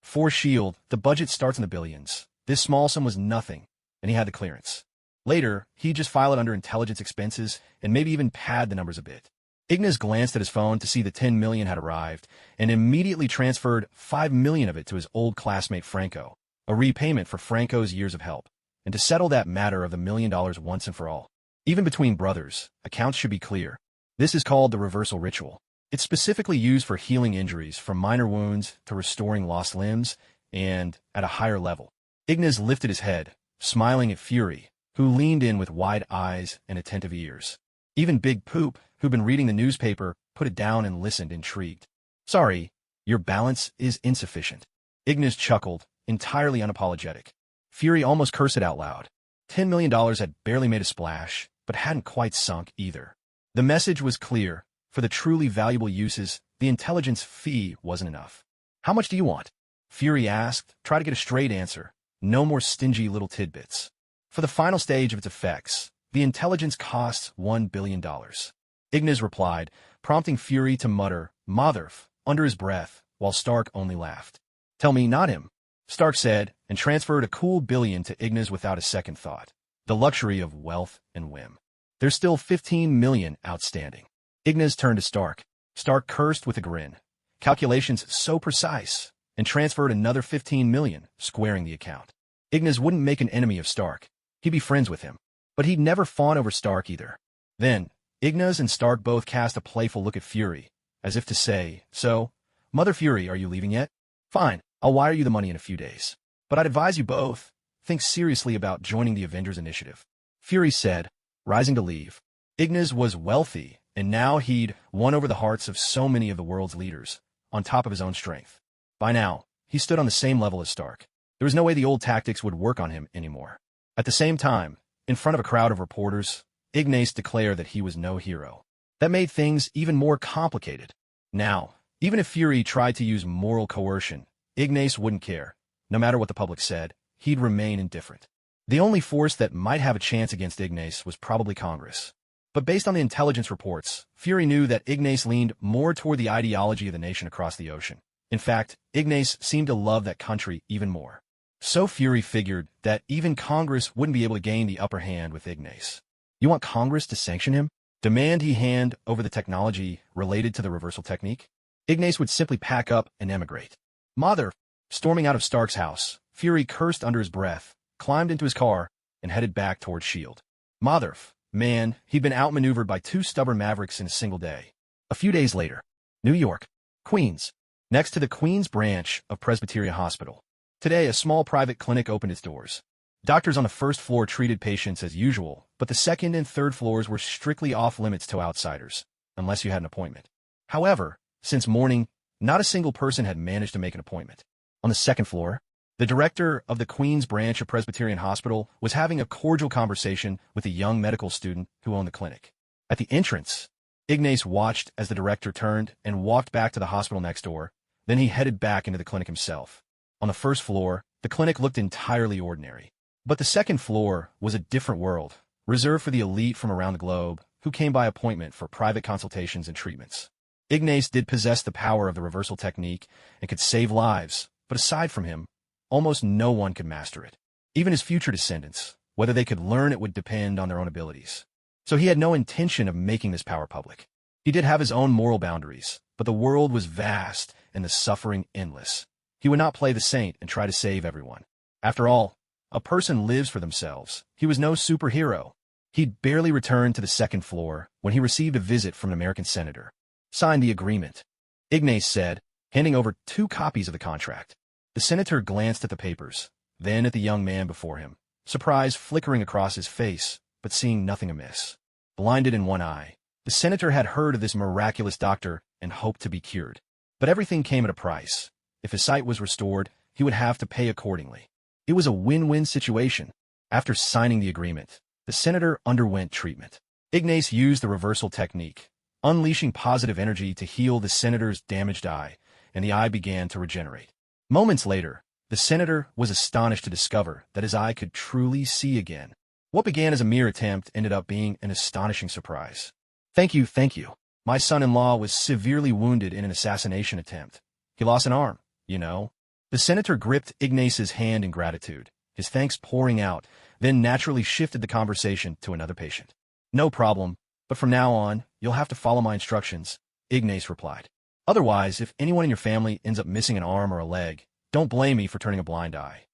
For S.H.I.E.L.D., the budget starts in the billions. This small sum was nothing, and he had the clearance. Later, he'd just file it under intelligence expenses and maybe even pad the numbers a bit. Ignas glanced at his phone to see the 10 million had arrived and immediately transferred 5 million of it to his old classmate Franco, a repayment for Franco's years of help, and to settle that matter of the $1 million once and for all. Even between brothers, accounts should be clear. This is called the reversal ritual. It's specifically used for healing injuries from minor wounds to restoring lost limbs, and at a higher level. Ignas lifted his head, smiling at Fury, who leaned in with wide eyes and attentive ears. Even Big Poop, who'd been reading the newspaper, put it down and listened, intrigued. Sorry, your balance is insufficient. Ignas chuckled, entirely unapologetic. Fury almost cursed it out loud. $10 million had barely made a splash, but hadn't quite sunk either. The message was clear. For the truly valuable uses, the intelligence fee wasn't enough. How much do you want? Fury asked. Try to get a straight answer. No more stingy little tidbits. For the final stage of its effects, the intelligence costs $1 billion. Ignas replied, prompting Fury to mutter, Motherf, under his breath, while Stark only laughed. Tell me, not him, Stark said, and transferred a cool billion to Ignas without a second thought. The luxury of wealth and whim. There's still 15 million outstanding. Ignas turned to Stark. Stark cursed with a grin. Calculations so precise, and transferred another 15 million, squaring the account. Ignas wouldn't make an enemy of Stark. He'd be friends with him. But he'd never fawn over Stark either. Then, Ignas and Stark both cast a playful look at Fury, as if to say, so, Mother Fury, are you leaving yet? Fine, I'll wire you the money in a few days. But I'd advise you both, think seriously about joining the Avengers Initiative. Fury said, rising to leave. Ignas was wealthy, and now he'd won over the hearts of so many of the world's leaders, on top of his own strength. By now, he stood on the same level as Stark. There was no way the old tactics would work on him anymore. At the same time, in front of a crowd of reporters, Ignas declared that he was no hero. That made things even more complicated. Now, even if Fury tried to use moral coercion, Ignas wouldn't care. No matter what the public said, he'd remain indifferent. The only force that might have a chance against Ignas was probably Congress. But based on the intelligence reports, Fury knew that Ignas leaned more toward the ideology of the nation across the ocean. In fact, Ignas seemed to love that country even more. So Fury figured that even Congress wouldn't be able to gain the upper hand with Ignas. You want Congress to sanction him? Demand he hand over the technology related to the reversal technique? Ignas would simply pack up and emigrate. Mother! Storming out of Stark's house, Fury cursed under his breath, climbed into his car, and headed back towards S.H.I.E.L.D. Mother! Man, he'd been outmaneuvered by 2 stubborn mavericks in a single day. A few days later, New York, Queens, next to the Queens branch of Presbyterian Hospital. Today, a small private clinic opened its doors. Doctors on the first floor treated patients as usual, but the second and third floors were strictly off-limits to outsiders, unless you had an appointment. However, since morning, not a single person had managed to make an appointment. On the second floor, the director of the Queens branch of Presbyterian Hospital was having a cordial conversation with a young medical student who owned the clinic. At the entrance, Ignas watched as the director turned and walked back to the hospital next door. Then he headed back into the clinic himself. On the first floor, the clinic looked entirely ordinary. But the second floor was a different world, reserved for the elite from around the globe who came by appointment for private consultations and treatments. Ignas did possess the power of the reversal technique and could save lives, but aside from him, almost no one could master it. Even his future descendants, whether they could learn it would depend on their own abilities. So he had no intention of making this power public. He did have his own moral boundaries, but the world was vast and the suffering endless. He would not play the saint and try to save everyone. After all, a person lives for themselves. He was no superhero. He'd barely returned to the second floor when he received a visit from an American senator. Sign the agreement, Ignas said, handing over 2 copies of the contract. The senator glanced at the papers, then at the young man before him, surprise flickering across his face, but seeing nothing amiss. Blinded in one eye, the senator had heard of this miraculous doctor and hoped to be cured. But everything came at a price. If his sight was restored, he would have to pay accordingly. It was a win-win situation. After signing the agreement, the senator underwent treatment. Ignas used the reversal technique, unleashing positive energy to heal the senator's damaged eye, and the eye began to regenerate. Moments later, the senator was astonished to discover that his eye could truly see again. What began as a mere attempt ended up being an astonishing surprise. Thank you. My son-in-law was severely wounded in an assassination attempt. He lost an arm, you know. The senator gripped Ignas's hand in gratitude, his thanks pouring out, then naturally shifted the conversation to another patient. No problem, but from now on, you'll have to follow my instructions, Ignas replied. Otherwise, if anyone in your family ends up missing an arm or a leg, don't blame me for turning a blind eye.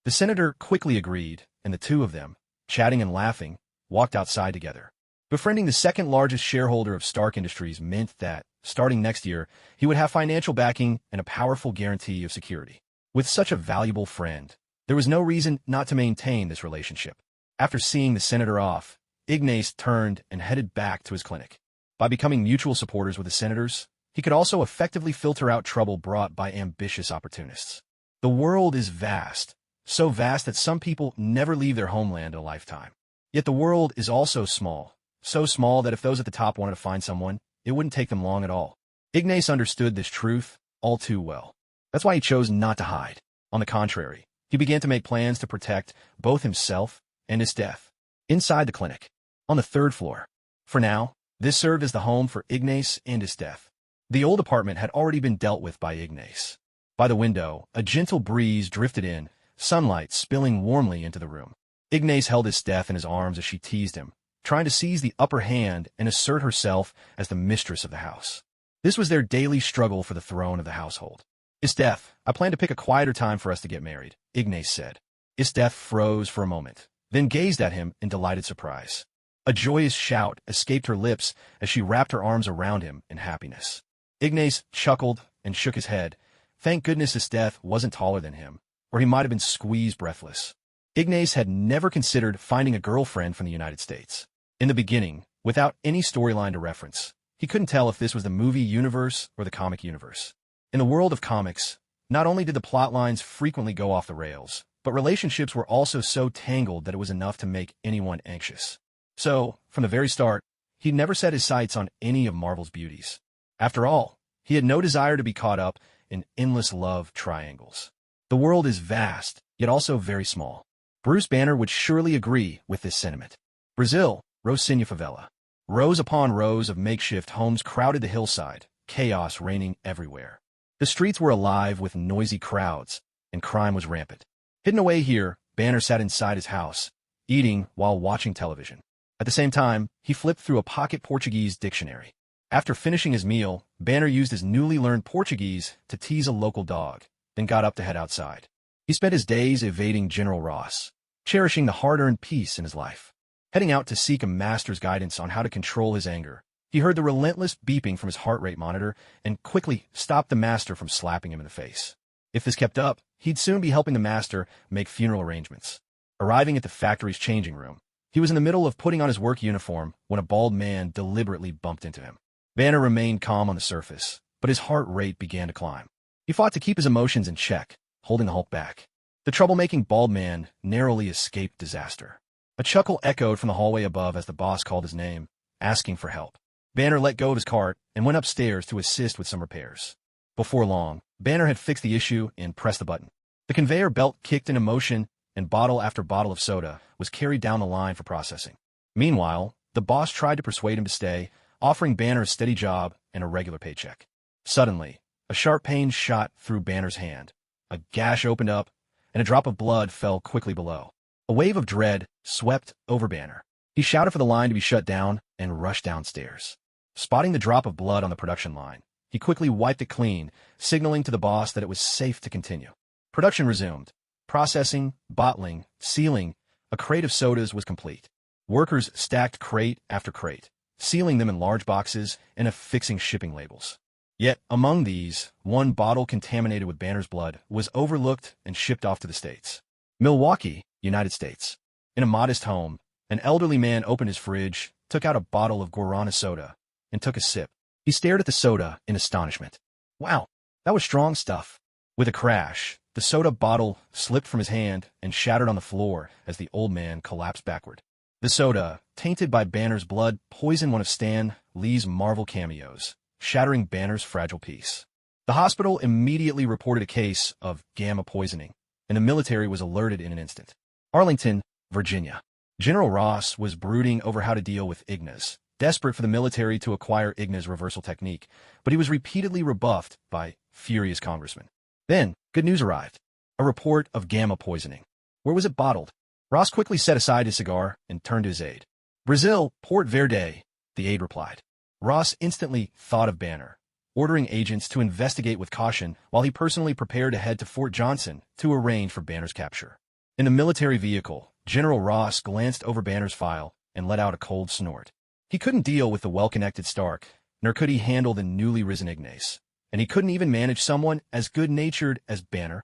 The senator quickly agreed, and the two of them, chatting and laughing, walked outside together. Befriending the second-largest shareholder of Stark Industries meant that, starting next year, he would have financial backing and a powerful guarantee of security. With such a valuable friend, there was no reason not to maintain this relationship. After seeing the senator off, Ignas turned and headed back to his clinic. By becoming mutual supporters with the senators, he could also effectively filter out trouble brought by ambitious opportunists. The world is vast, so vast that some people never leave their homeland in a lifetime. Yet the world is also small, so small that if those at the top wanted to find someone, it wouldn't take them long at all. Ignas understood this truth all too well. That's why he chose not to hide. On the contrary, he began to make plans to protect both himself and Esdeath. Inside the clinic, on the 3rd floor. For now, this served as the home for Ignas and Esdeath. The old apartment had already been dealt with by Ignas. By the window, a gentle breeze drifted in, sunlight spilling warmly into the room. Ignas held Esdeath in his arms as she teased him, trying to seize the upper hand and assert herself as the mistress of the house. This was their daily struggle for the throne of the household. Esdeath, I plan to pick a quieter time for us to get married, Ignas said. Esdeath froze for a moment, then gazed at him in delighted surprise. A joyous shout escaped her lips as she wrapped her arms around him in happiness. Ignas chuckled and shook his head. Thank goodness Esdeath wasn't taller than him, or he might have been squeezed breathless. Ignas had never considered finding a girlfriend from the United States. In the beginning, without any storyline to reference, he couldn't tell if this was the movie universe or the comic universe. In the world of comics, not only did the plot lines frequently go off the rails, but relationships were also so tangled that it was enough to make anyone anxious. So, from the very start, he'd never set his sights on any of Marvel's beauties. After all, he had no desire to be caught up in endless love triangles. The world is vast, yet also very small. Bruce Banner would surely agree with this sentiment. Brazil, Rocinha favela. Rows upon rows of makeshift homes crowded the hillside, chaos reigning everywhere. The streets were alive with noisy crowds, and crime was rampant. Hidden away here, Banner sat inside his house, eating while watching television. At the same time, he flipped through a pocket Portuguese dictionary. After finishing his meal, Banner used his newly learned Portuguese to tease a local dog, then got up to head outside. He spent his days evading General Ross, cherishing the hard-earned peace in his life. Heading out to seek a master's guidance on how to control his anger, he heard the relentless beeping from his heart rate monitor and quickly stopped the master from slapping him in the face. If this kept up, he'd soon be helping the master make funeral arrangements. Arriving at the factory's changing room, he was in the middle of putting on his work uniform when a bald man deliberately bumped into him. Banner remained calm on the surface, but his heart rate began to climb. He fought to keep his emotions in check, holding the Hulk back. The troublemaking bald man narrowly escaped disaster. A chuckle echoed from the hallway above as the boss called his name, asking for help. Banner let go of his cart and went upstairs to assist with some repairs. Before long, Banner had fixed the issue and pressed the button. The conveyor belt kicked into motion, and bottle after bottle of soda was carried down the line for processing. Meanwhile, the boss tried to persuade him to stay, offering Banner a steady job and a regular paycheck. Suddenly, a sharp pain shot through Banner's hand. A gash opened up, and a drop of blood fell quickly below. A wave of dread swept over Banner. He shouted for the line to be shut down and rushed downstairs. Spotting the drop of blood on the production line, he quickly wiped it clean, signaling to the boss that it was safe to continue. Production resumed. Processing, bottling, sealing, a crate of sodas was complete. Workers stacked crate after crate, sealing them in large boxes and affixing shipping labels. Yet, among these, one bottle contaminated with Banner's blood was overlooked and shipped off to the States. Milwaukee, United States. In a modest home, an elderly man opened his fridge, took out a bottle of guarana soda, and took a sip. He stared at the soda in astonishment. Wow, that was strong stuff. With a crash, the soda bottle slipped from his hand and shattered on the floor as the old man collapsed backward. The soda, tainted by Banner's blood, poisoned one of Stan Lee's Marvel cameos, shattering Banner's fragile peace. The hospital immediately reported a case of gamma poisoning, and the military was alerted in an instant. Arlington, Virginia. General Ross was brooding over how to deal with Ignas, desperate for the military to acquire Ignas' reversal technique, but he was repeatedly rebuffed by furious congressmen. Then, good news arrived. A report of gamma poisoning. Where was it bottled? Ross quickly set aside his cigar and turned to his aide. Brazil, Port Verde, the aide replied. Ross instantly thought of Banner, ordering agents to investigate with caution while he personally prepared to head to Fort Johnson to arrange for Banner's capture. In the military vehicle, General Ross glanced over Banner's file and let out a cold snort. He couldn't deal with the well-connected Stark, nor could he handle the newly risen Ignas, and he couldn't even manage someone as good-natured as Banner.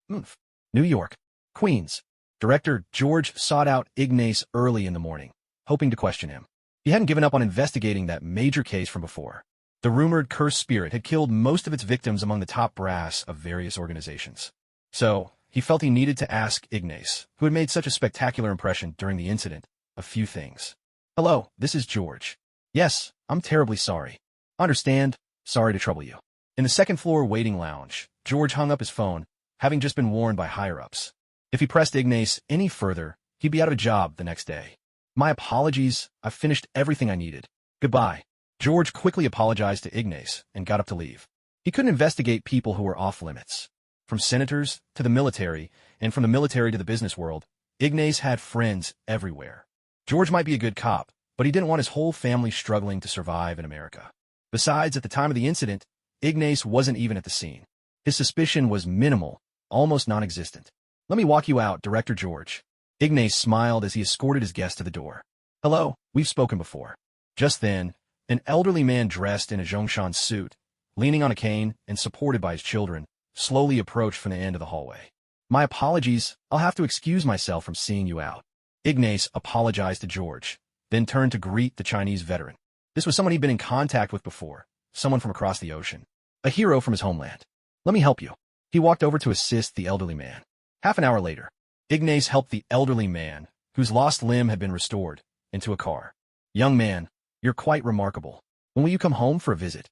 New York, Queens. Director George sought out Ignas early in the morning, hoping to question him. He hadn't given up on investigating that major case from before. The rumored cursed spirit had killed most of its victims among the top brass of various organizations. So, he felt he needed to ask Ignas, who had made such a spectacular impression during the incident, a few things. Hello, this is George. Yes, I'm terribly sorry. Understand, sorry to trouble you. In the second-floor waiting lounge, George hung up his phone, having just been warned by higher-ups. If he pressed Ignas any further, he'd be out of a job the next day. My apologies, I've finished everything I needed. Goodbye. George quickly apologized to Ignas and got up to leave. He couldn't investigate people who were off-limits. From senators to the military, and from the military to the business world, Ignas had friends everywhere. George might be a good cop, but he didn't want his whole family struggling to survive in America. Besides, at the time of the incident, Ignas wasn't even at the scene. His suspicion was minimal, almost non-existent. Let me walk you out, Director George. Ignas smiled as he escorted his guest to the door. Hello, we've spoken before. Just then, an elderly man dressed in a Zhongshan suit, leaning on a cane and supported by his children, slowly approached from the end of the hallway. My apologies, I'll have to excuse myself from seeing you out. Ignas apologized to George, then turned to greet the Chinese veteran. This was someone he'd been in contact with before, someone from across the ocean, a hero from his homeland. Let me help you. He walked over to assist the elderly man. Half an hour later, Ignas helped the elderly man, whose lost limb had been restored, into a car. Young man, you're quite remarkable. When will you come home for a visit?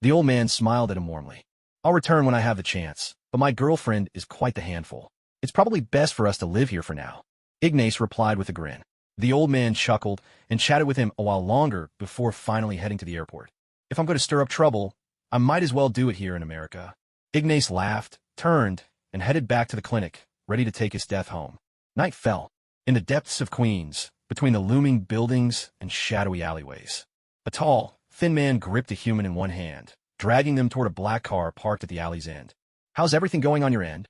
The old man smiled at him warmly. I'll return when I have the chance, but my girlfriend is quite the handful. It's probably best for us to live here for now. Ignas replied with a grin. The old man chuckled and chatted with him a while longer before finally heading to the airport. If I'm going to stir up trouble, I might as well do it here in America. Ignas laughed, turned, and headed back to the clinic, ready to take Esdeath home. Night fell. In the depths of Queens, between the looming buildings and shadowy alleyways, a tall, thin man gripped a human in one hand, dragging them toward a black car parked at the alley's end. How's everything going on your end?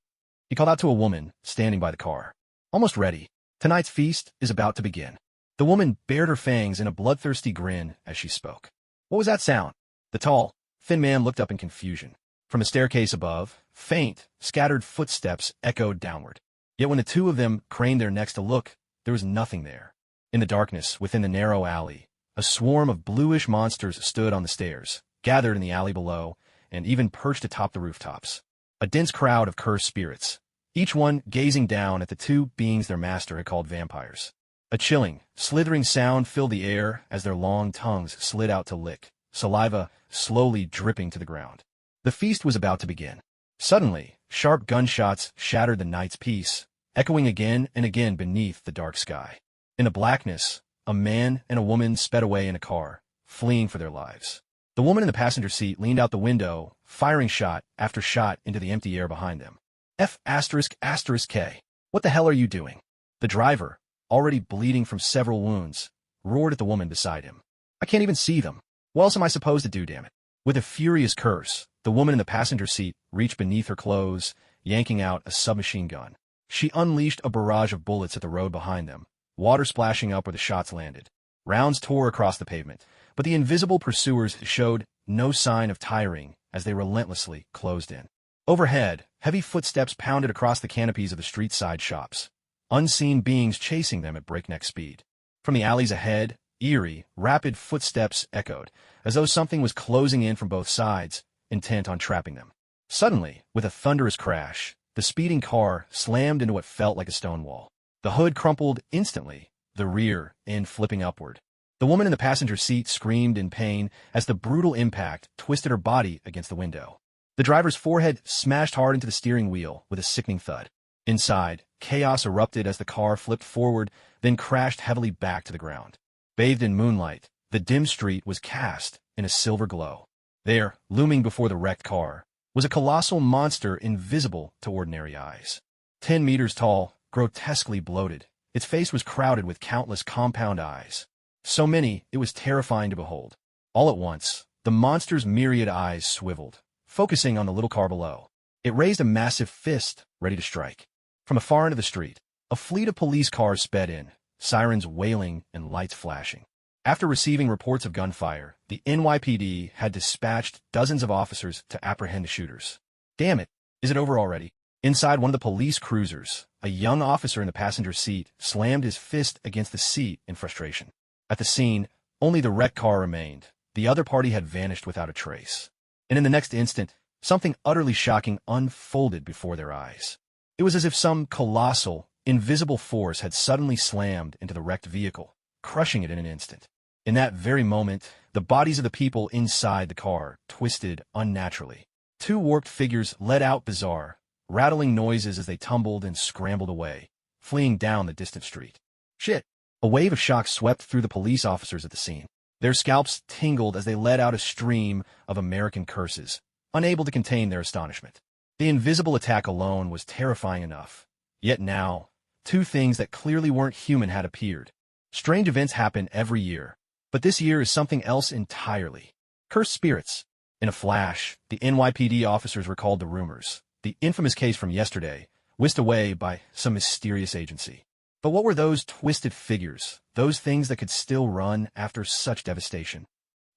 He called out to a woman standing by the car. Almost ready. Tonight's feast is about to begin. The woman bared her fangs in a bloodthirsty grin as she spoke. What was that sound? The tall, thin man looked up in confusion. From a staircase above, faint, scattered footsteps echoed downward. Yet when the two of them craned their necks to look, there was nothing there. In the darkness within the narrow alley, a swarm of bluish monsters stood on the stairs, gathered in the alley below, and even perched atop the rooftops. A dense crowd of cursed spirits, each one gazing down at the two beings their master had called vampires. A chilling, slithering sound filled the air as their long tongues slid out to lick, saliva slowly dripping to the ground. The feast was about to begin. Suddenly, sharp gunshots shattered the night's peace, echoing again and again beneath the dark sky. In the blackness, a man and a woman sped away in a car, fleeing for their lives. The woman in the passenger seat leaned out the window, firing shot after shot into the empty air behind them. F***K. What the hell are you doing? The driver, already bleeding from several wounds, roared at the woman beside him. I can't even see them. What else am I supposed to do, damn it? With a furious curse, the woman in the passenger seat reached beneath her clothes, yanking out a submachine gun. She unleashed a barrage of bullets at the road behind them, water splashing up where the shots landed. Rounds tore across the pavement, but the invisible pursuers showed no sign of tiring as they relentlessly closed in. Overhead, heavy footsteps pounded across the canopies of the street-side shops, unseen beings chasing them at breakneck speed. From the alleys ahead, eerie, rapid footsteps echoed, as though something was closing in from both sides, intent on trapping them. Suddenly, with a thunderous crash, the speeding car slammed into what felt like a stone wall. The hood crumpled instantly, the rear end flipping upward. The woman in the passenger seat screamed in pain as the brutal impact twisted her body against the window. The driver's forehead smashed hard into the steering wheel with a sickening thud. Inside, chaos erupted as the car flipped forward, then crashed heavily back to the ground. Bathed in moonlight, the dim street was cast in a silver glow. There, looming before the wrecked car, was a colossal monster invisible to ordinary eyes. 10 meters tall, grotesquely bloated, its face was crowded with countless compound eyes. So many, it was terrifying to behold. All at once, the monster's myriad eyes swiveled, focusing on the little car below. It raised a massive fist, ready to strike. From afar into the street, a fleet of police cars sped in, sirens wailing and lights flashing. After receiving reports of gunfire, the NYPD had dispatched dozens of officers to apprehend the shooters. Damn it, is it over already? Inside one of the police cruisers, a young officer in the passenger seat slammed his fist against the seat in frustration. At the scene, only the wrecked car remained. The other party had vanished without a trace. And in the next instant, something utterly shocking unfolded before their eyes. It was as if some colossal, invisible force had suddenly slammed into the wrecked vehicle, crushing it in an instant. In that very moment, the bodies of the people inside the car twisted unnaturally. Two warped figures let out bizarre, rattling noises as they tumbled and scrambled away, fleeing down the distant street. Shit! A wave of shock swept through the police officers at the scene. Their scalps tingled as they let out a stream of American curses, unable to contain their astonishment. The invisible attack alone was terrifying enough. Yet now, two things that clearly weren't human had appeared. Strange events happen every year, but this year is something else entirely. Cursed spirits. In a flash, the NYPD officers recalled the rumors, the infamous case from yesterday, whisked away by some mysterious agency. But what were those twisted figures, those things that could still run after such devastation?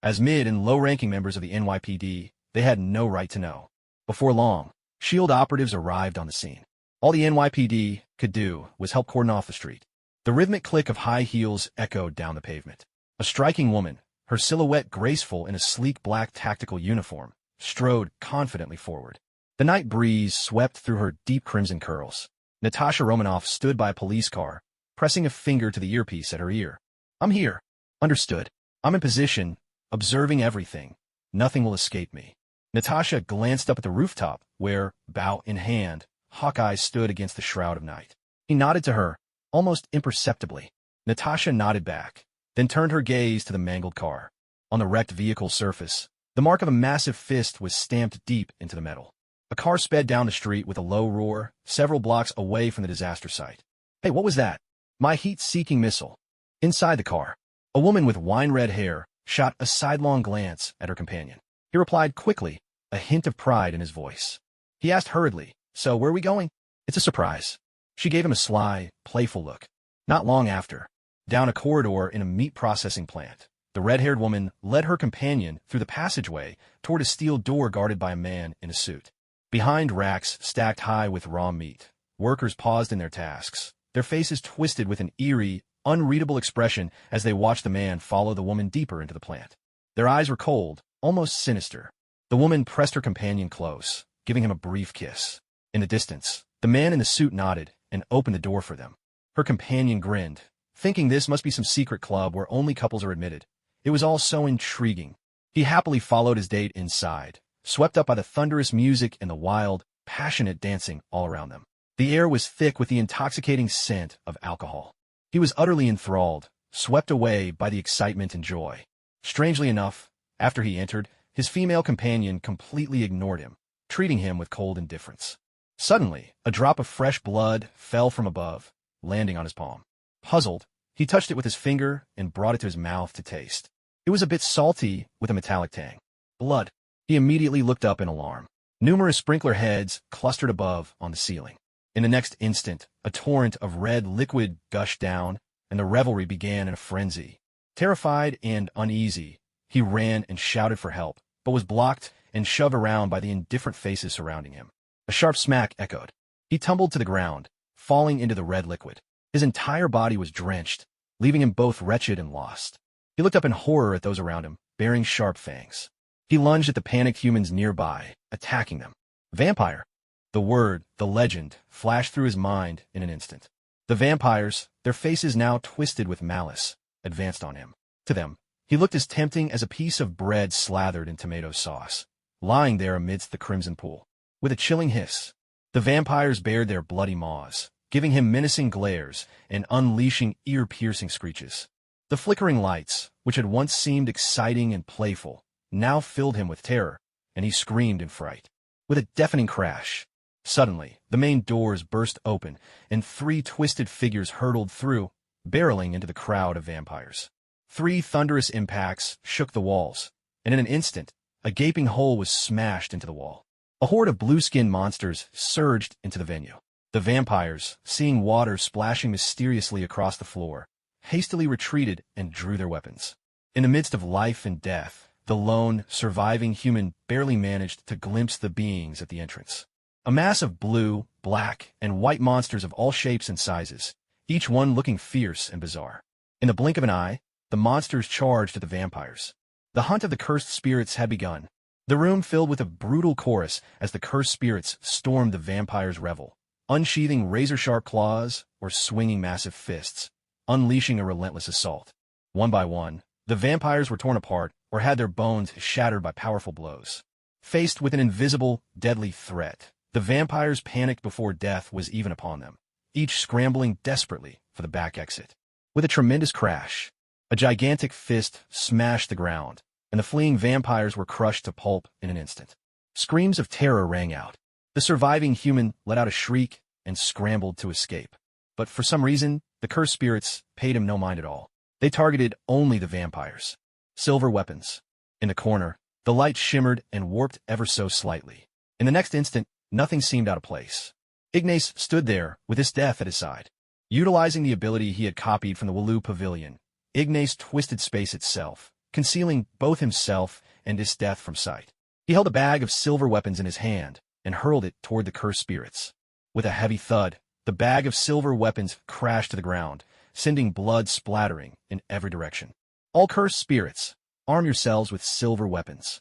As mid- and low-ranking members of the NYPD, they had no right to know. Before long, SHIELD operatives arrived on the scene. All the NYPD could do was help cordon off the street. The rhythmic click of high heels echoed down the pavement. A striking woman, her silhouette graceful in a sleek black tactical uniform, strode confidently forward. The night breeze swept through her deep crimson curls. Natasha Romanoff stood by a police car, pressing a finger to the earpiece at her ear. I'm here. Understood. I'm in position, observing everything. Nothing will escape me. Natasha glanced up at the rooftop, where, bow in hand, Hawkeye stood against the shroud of night. He nodded to her, almost imperceptibly. Natasha nodded back, then turned her gaze to the mangled car. On the wrecked vehicle surface, the mark of a massive fist was stamped deep into the metal. A car sped down the street with a low roar, several blocks away from the disaster site. Hey, what was that? My heat-seeking missile. Inside the car, a woman with wine-red hair shot a sidelong glance at her companion. He replied quickly, a hint of pride in his voice. He asked hurriedly, so where are we going? It's a surprise. She gave him a sly, playful look. Not long after, down a corridor in a meat processing plant, the red-haired woman led her companion through the passageway toward a steel door guarded by a man in a suit. Behind racks stacked high with raw meat, workers paused in their tasks, their faces twisted with an eerie, unreadable expression as they watched the man follow the woman deeper into the plant. Their eyes were cold, almost sinister. The woman pressed her companion close, giving him a brief kiss. In the distance, the man in the suit nodded and opened the door for them. Her companion grinned, thinking this must be some secret club where only couples are admitted. It was all so intriguing. He happily followed his date inside, swept up by the thunderous music and the wild, passionate dancing all around them. The air was thick with the intoxicating scent of alcohol. He was utterly enthralled, swept away by the excitement and joy. Strangely enough, after he entered, his female companion completely ignored him, treating him with cold indifference. Suddenly, a drop of fresh blood fell from above, landing on his palm. Puzzled, he touched it with his finger and brought it to his mouth to taste. It was a bit salty with a metallic tang. Blood. He immediately looked up in alarm. Numerous sprinkler heads clustered above on the ceiling. In the next instant, a torrent of red liquid gushed down, and the revelry began in a frenzy. Terrified and uneasy, he ran and shouted for help, but was blocked and shoved around by the indifferent faces surrounding him. A sharp smack echoed. He tumbled to the ground, falling into the red liquid. His entire body was drenched, leaving him both wretched and lost. He looked up in horror at those around him, bearing sharp fangs. He lunged at the panicked humans nearby, attacking them. Vampire. The word, the legend, flashed through his mind in an instant. The vampires, their faces now twisted with malice, advanced on him. To them, he looked as tempting as a piece of bread slathered in tomato sauce, lying there amidst the crimson pool. With a chilling hiss, the vampires bared their bloody maws, giving him menacing glares and unleashing ear-piercing screeches. The flickering lights, which had once seemed exciting and playful, now filled him with terror, and he screamed in fright. With a deafening crash, suddenly, the main doors burst open, and 3 twisted figures hurtled through, barreling into the crowd of vampires. 3 thunderous impacts shook the walls, and in an instant, a gaping hole was smashed into the wall. A horde of blue-skinned monsters surged into the venue. The vampires, seeing water splashing mysteriously across the floor, hastily retreated and drew their weapons. In the midst of life and death, the lone, surviving human barely managed to glimpse the beings at the entrance. A mass of blue, black, and white monsters of all shapes and sizes, each one looking fierce and bizarre. In the blink of an eye, the monsters charged at the vampires. The hunt of the cursed spirits had begun. The room filled with a brutal chorus as the cursed spirits stormed the vampires' revel, unsheathing razor-sharp claws or swinging massive fists, unleashing a relentless assault. One by one, the vampires were torn apart or had their bones shattered by powerful blows. Faced with an invisible, deadly threat, the vampires panicked before death was even upon them, each scrambling desperately for the back exit. With a tremendous crash, a gigantic fist smashed the ground, and the fleeing vampires were crushed to pulp in an instant. Screams of terror rang out. The surviving human let out a shriek and scrambled to escape. But for some reason, the cursed spirits paid him no mind at all. They targeted only the vampires. Silver weapons. In the corner, the light shimmered and warped ever so slightly. In the next instant, nothing seemed out of place. Ignas stood there with Esdeath at his side. Utilizing the ability he had copied from the Wulu Pavilion, Ignas twisted space itself, concealing both himself and Esdeath from sight. He held a bag of silver weapons in his hand and hurled it toward the cursed spirits. With a heavy thud, the bag of silver weapons crashed to the ground, sending blood splattering in every direction. All cursed spirits, arm yourselves with silver weapons.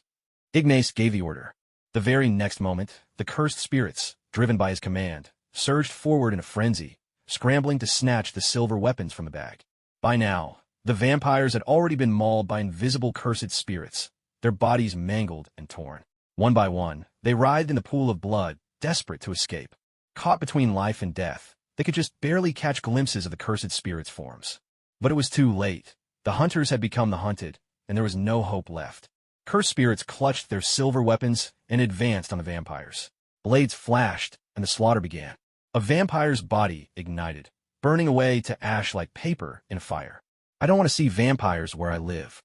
Ignas gave the order. The very next moment, the cursed spirits, driven by his command, surged forward in a frenzy, scrambling to snatch the silver weapons from the bag. By now, the vampires had already been mauled by invisible cursed spirits, their bodies mangled and torn. One by one, they writhed in the pool of blood, desperate to escape. Caught between life and death, they could just barely catch glimpses of the cursed spirit's forms. But it was too late. The hunters had become the hunted, and there was no hope left. Cursed spirits clutched their silver weapons and advanced on the vampires. Blades flashed, and the slaughter began. A vampire's body ignited, burning away to ash like paper in a fire. "I don't want to see vampires where I live,"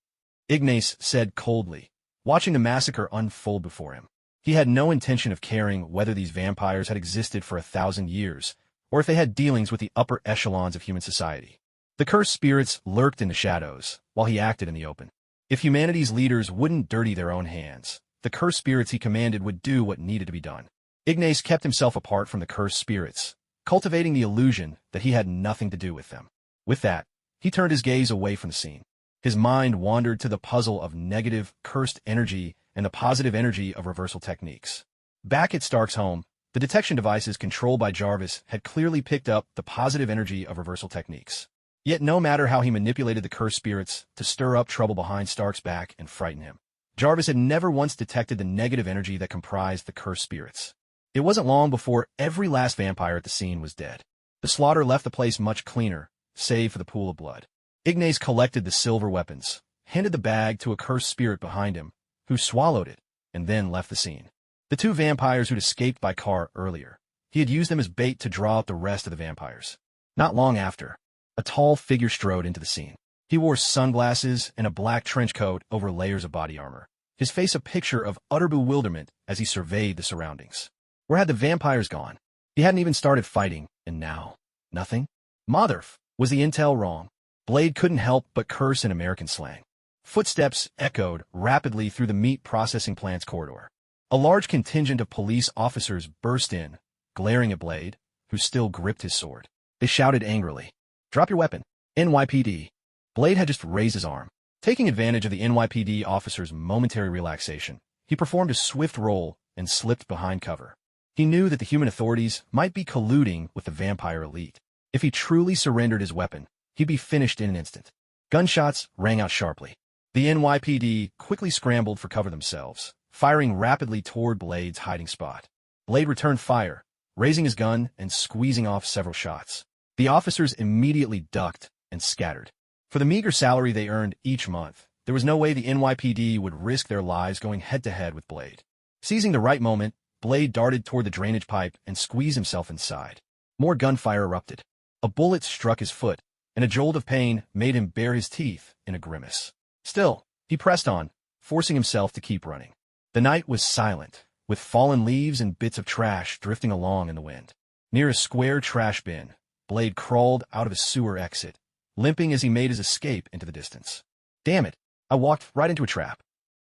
Ignas said coldly, watching the massacre unfold before him. He had no intention of caring whether these vampires had existed for 1,000 years, or if they had dealings with the upper echelons of human society. The cursed spirits lurked in the shadows, while he acted in the open. If humanity's leaders wouldn't dirty their own hands, the cursed spirits he commanded would do what needed to be done. Ignas kept himself apart from the cursed spirits, cultivating the illusion that he had nothing to do with them. With that, he turned his gaze away from the scene. His mind wandered to the puzzle of negative, cursed energy and the positive energy of reversal techniques. Back at Stark's home, the detection devices controlled by Jarvis had clearly picked up the positive energy of reversal techniques. Yet no matter how he manipulated the cursed spirits to stir up trouble behind Stark's back and frighten him, Jarvis had never once detected the negative energy that comprised the cursed spirits. It wasn't long before every last vampire at the scene was dead. The slaughter left the place much cleaner, save for the pool of blood. Ignas collected the silver weapons, handed the bag to a cursed spirit behind him, who swallowed it, and then left the scene. The two vampires who'd escaped by car earlier, he had used them as bait to draw out the rest of the vampires. Not long after, a tall figure strode into the scene. He wore sunglasses and a black trench coat over layers of body armor, his face a picture of utter bewilderment as he surveyed the surroundings. Where had the vampires gone? He hadn't even started fighting, and now, nothing? Motherf! Was the intel wrong? Blade couldn't help but curse in American slang. Footsteps echoed rapidly through the meat processing plant's corridor. A large contingent of police officers burst in, glaring at Blade, who still gripped his sword. They shouted angrily, "Drop your weapon, NYPD." Blade had just raised his arm. Taking advantage of the NYPD officer's momentary relaxation, he performed a swift roll and slipped behind cover. He knew that the human authorities might be colluding with the vampire elite. If he truly surrendered his weapon, he'd be finished in an instant. Gunshots rang out sharply. The NYPD quickly scrambled for cover themselves, firing rapidly toward Blade's hiding spot. Blade returned fire, raising his gun and squeezing off several shots. The officers immediately ducked and scattered. For the meager salary they earned each month, there was no way the NYPD would risk their lives going head-to-head with Blade. Seizing the right moment, Blade darted toward the drainage pipe and squeezed himself inside. More gunfire erupted. A bullet struck his foot, and a jolt of pain made him bare his teeth in a grimace. Still, he pressed on, forcing himself to keep running. The night was silent, with fallen leaves and bits of trash drifting along in the wind. Near a square trash bin, Blade crawled out of a sewer exit, limping as he made his escape into the distance. "Damn it, I walked right into a trap."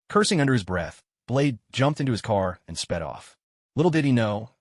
Cursing under his breath, Blade jumped into his car and sped off. Little did he know,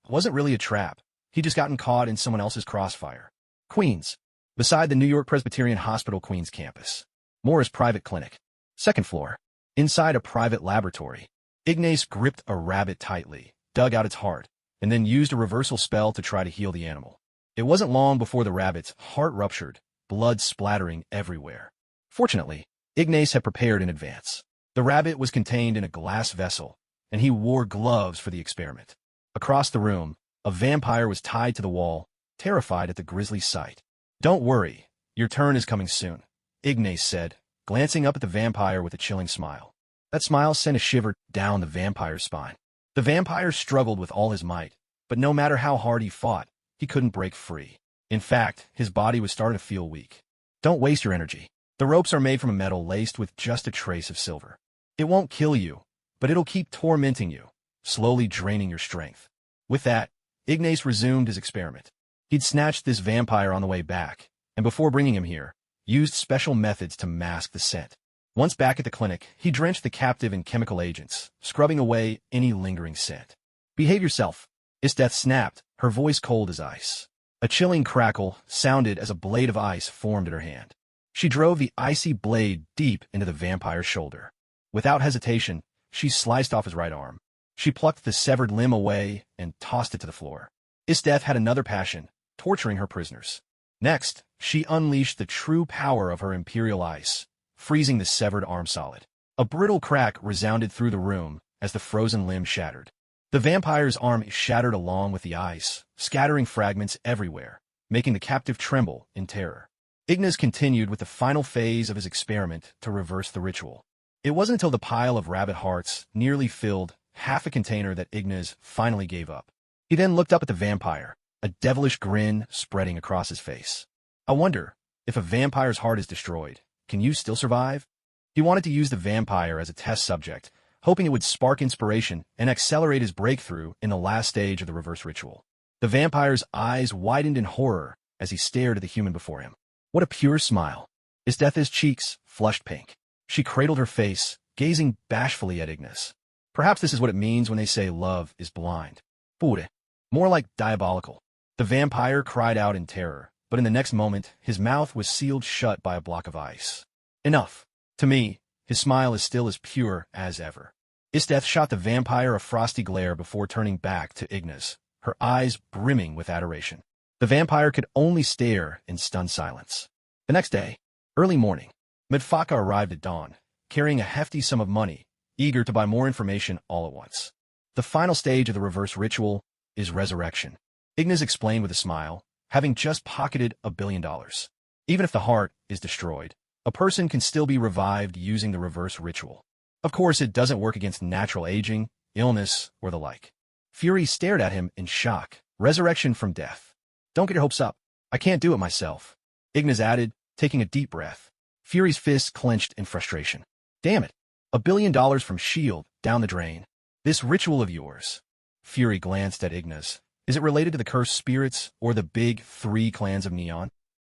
it wasn't really a trap. He'd just gotten caught in someone else's crossfire. Queens. Beside the New York Presbyterian Hospital Queens campus. Morra's private clinic. Second floor. Inside a private laboratory. Ignas gripped a rabbit tightly, dug out its heart, and then used a reversal spell to try to heal the animal. It wasn't long before the rabbit's heart ruptured, blood splattering everywhere. Fortunately, Ignas had prepared in advance. The rabbit was contained in a glass vessel, and he wore gloves for the experiment. Across the room, a vampire was tied to the wall, terrified at the grisly sight. "Don't worry, your turn is coming soon," Ignas said, glancing up at the vampire with a chilling smile. That smile sent a shiver down the vampire's spine. The vampire struggled with all his might, but no matter how hard he fought, he couldn't break free. In fact, his body was starting to feel weak. "Don't waste your energy. The ropes are made from a metal laced with just a trace of silver. It won't kill you, but it'll keep tormenting you, slowly draining your strength." With that, Ignas resumed his experiment. He'd snatched this vampire on the way back, and before bringing him here, used special methods to mask the scent. Once back at the clinic, he drenched the captive in chemical agents, scrubbing away any lingering scent. "Behave yourself." Esdeath snapped, her voice cold as ice. A chilling crackle sounded as a blade of ice formed at her hand. She drove the icy blade deep into the vampire's shoulder. Without hesitation, she sliced off his right arm. She plucked the severed limb away and tossed it to the floor. Esdeath had another passion, torturing her prisoners. Next, she unleashed the true power of her imperial ice, freezing the severed arm solid. A brittle crack resounded through the room as the frozen limb shattered. The vampire's arm shattered along with the ice, scattering fragments everywhere, making the captive tremble in terror. Ignas continued with the final phase of his experiment to reverse the ritual. It wasn't until the pile of rabbit hearts nearly filled half a container that Ignas finally gave up. He then looked up at the vampire, a devilish grin spreading across his face. I wonder, if a vampire's heart is destroyed, can you still survive? He wanted to use the vampire as a test subject, hoping it would spark inspiration and accelerate his breakthrough in the last stage of the reverse ritual. The vampire's eyes widened in horror as he stared at the human before him. What a pure smile. Esdeath's cheeks flushed pink. She cradled her face, gazing bashfully at Ignas. Perhaps this is what it means when they say love is blind. Pure. More like diabolical. The vampire cried out in terror, but in the next moment, his mouth was sealed shut by a block of ice. Enough. To me, his smile is still as pure as ever. Esdeath shot the vampire a frosty glare before turning back to Ignas, her eyes brimming with adoration. The vampire could only stare in stunned silence. The next day, early morning, Midfaka arrived at dawn, carrying a hefty sum of money, eager to buy more information all at once. The final stage of the reverse ritual is resurrection. Ignas explained with a smile, having just pocketed $1 billion. Even if the heart is destroyed, a person can still be revived using the reverse ritual. Of course, it doesn't work against natural aging, illness, or the like. Fury stared at him in shock. Resurrection from death. Don't get your hopes up. I can't do it myself. Ignas added, taking a deep breath. Fury's fists clenched in frustration. Damn it. $1 billion from S.H.I.E.L.D. down the drain. This ritual of yours. Fury glanced at Ignas. Is it related to the cursed spirits or the big 3 clans of Neon?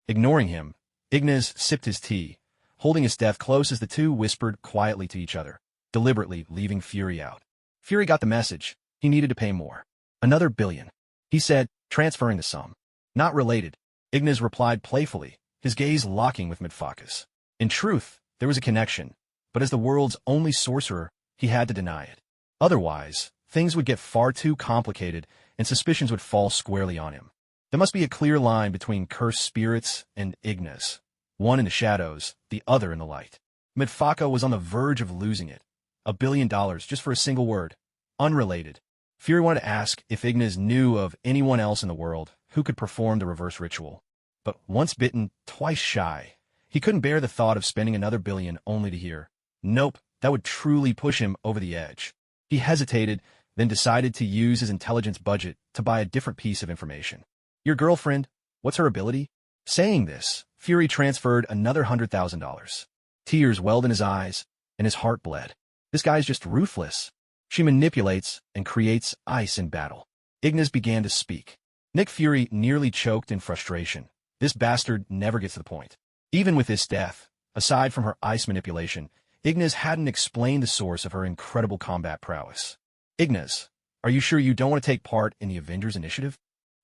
Ignoring him, Ignas sipped his tea, holding Esdeath close as the two whispered quietly to each other, deliberately leaving Fury out. Fury got the message. He needed to pay more. Another $1 billion. He said, transferring the sum. Not related. Ignas replied playfully, his gaze locking with Midfaka's. In truth, there was a connection, but as the world's only sorcerer, he had to deny it. Otherwise, things would get far too complicated and suspicions would fall squarely on him. There must be a clear line between cursed spirits and Ignas, one in the shadows, the other in the light. Midfaka was on the verge of losing it. $1 billion just for a single word. Unrelated. Fury wanted to ask if Ignas knew of anyone else in the world who could perform the reverse ritual. But once bitten, twice shy. He couldn't bear the thought of spending another $1 billion only to hear, nope, that would truly push him over the edge. He hesitated, then decided to use his intelligence budget to buy a different piece of information. Your girlfriend, what's her ability? Saying this, Fury transferred another $100,000. Tears welled in his eyes, and his heart bled. This guy's just ruthless. She manipulates and creates ice in battle. Ignas began to speak. Nick Fury nearly choked in frustration. This bastard never gets to the point. Even with Esdeath, aside from her ice manipulation, Ignas hadn't explained the source of her incredible combat prowess. Ignas, are you sure you don't want to take part in the Avengers Initiative?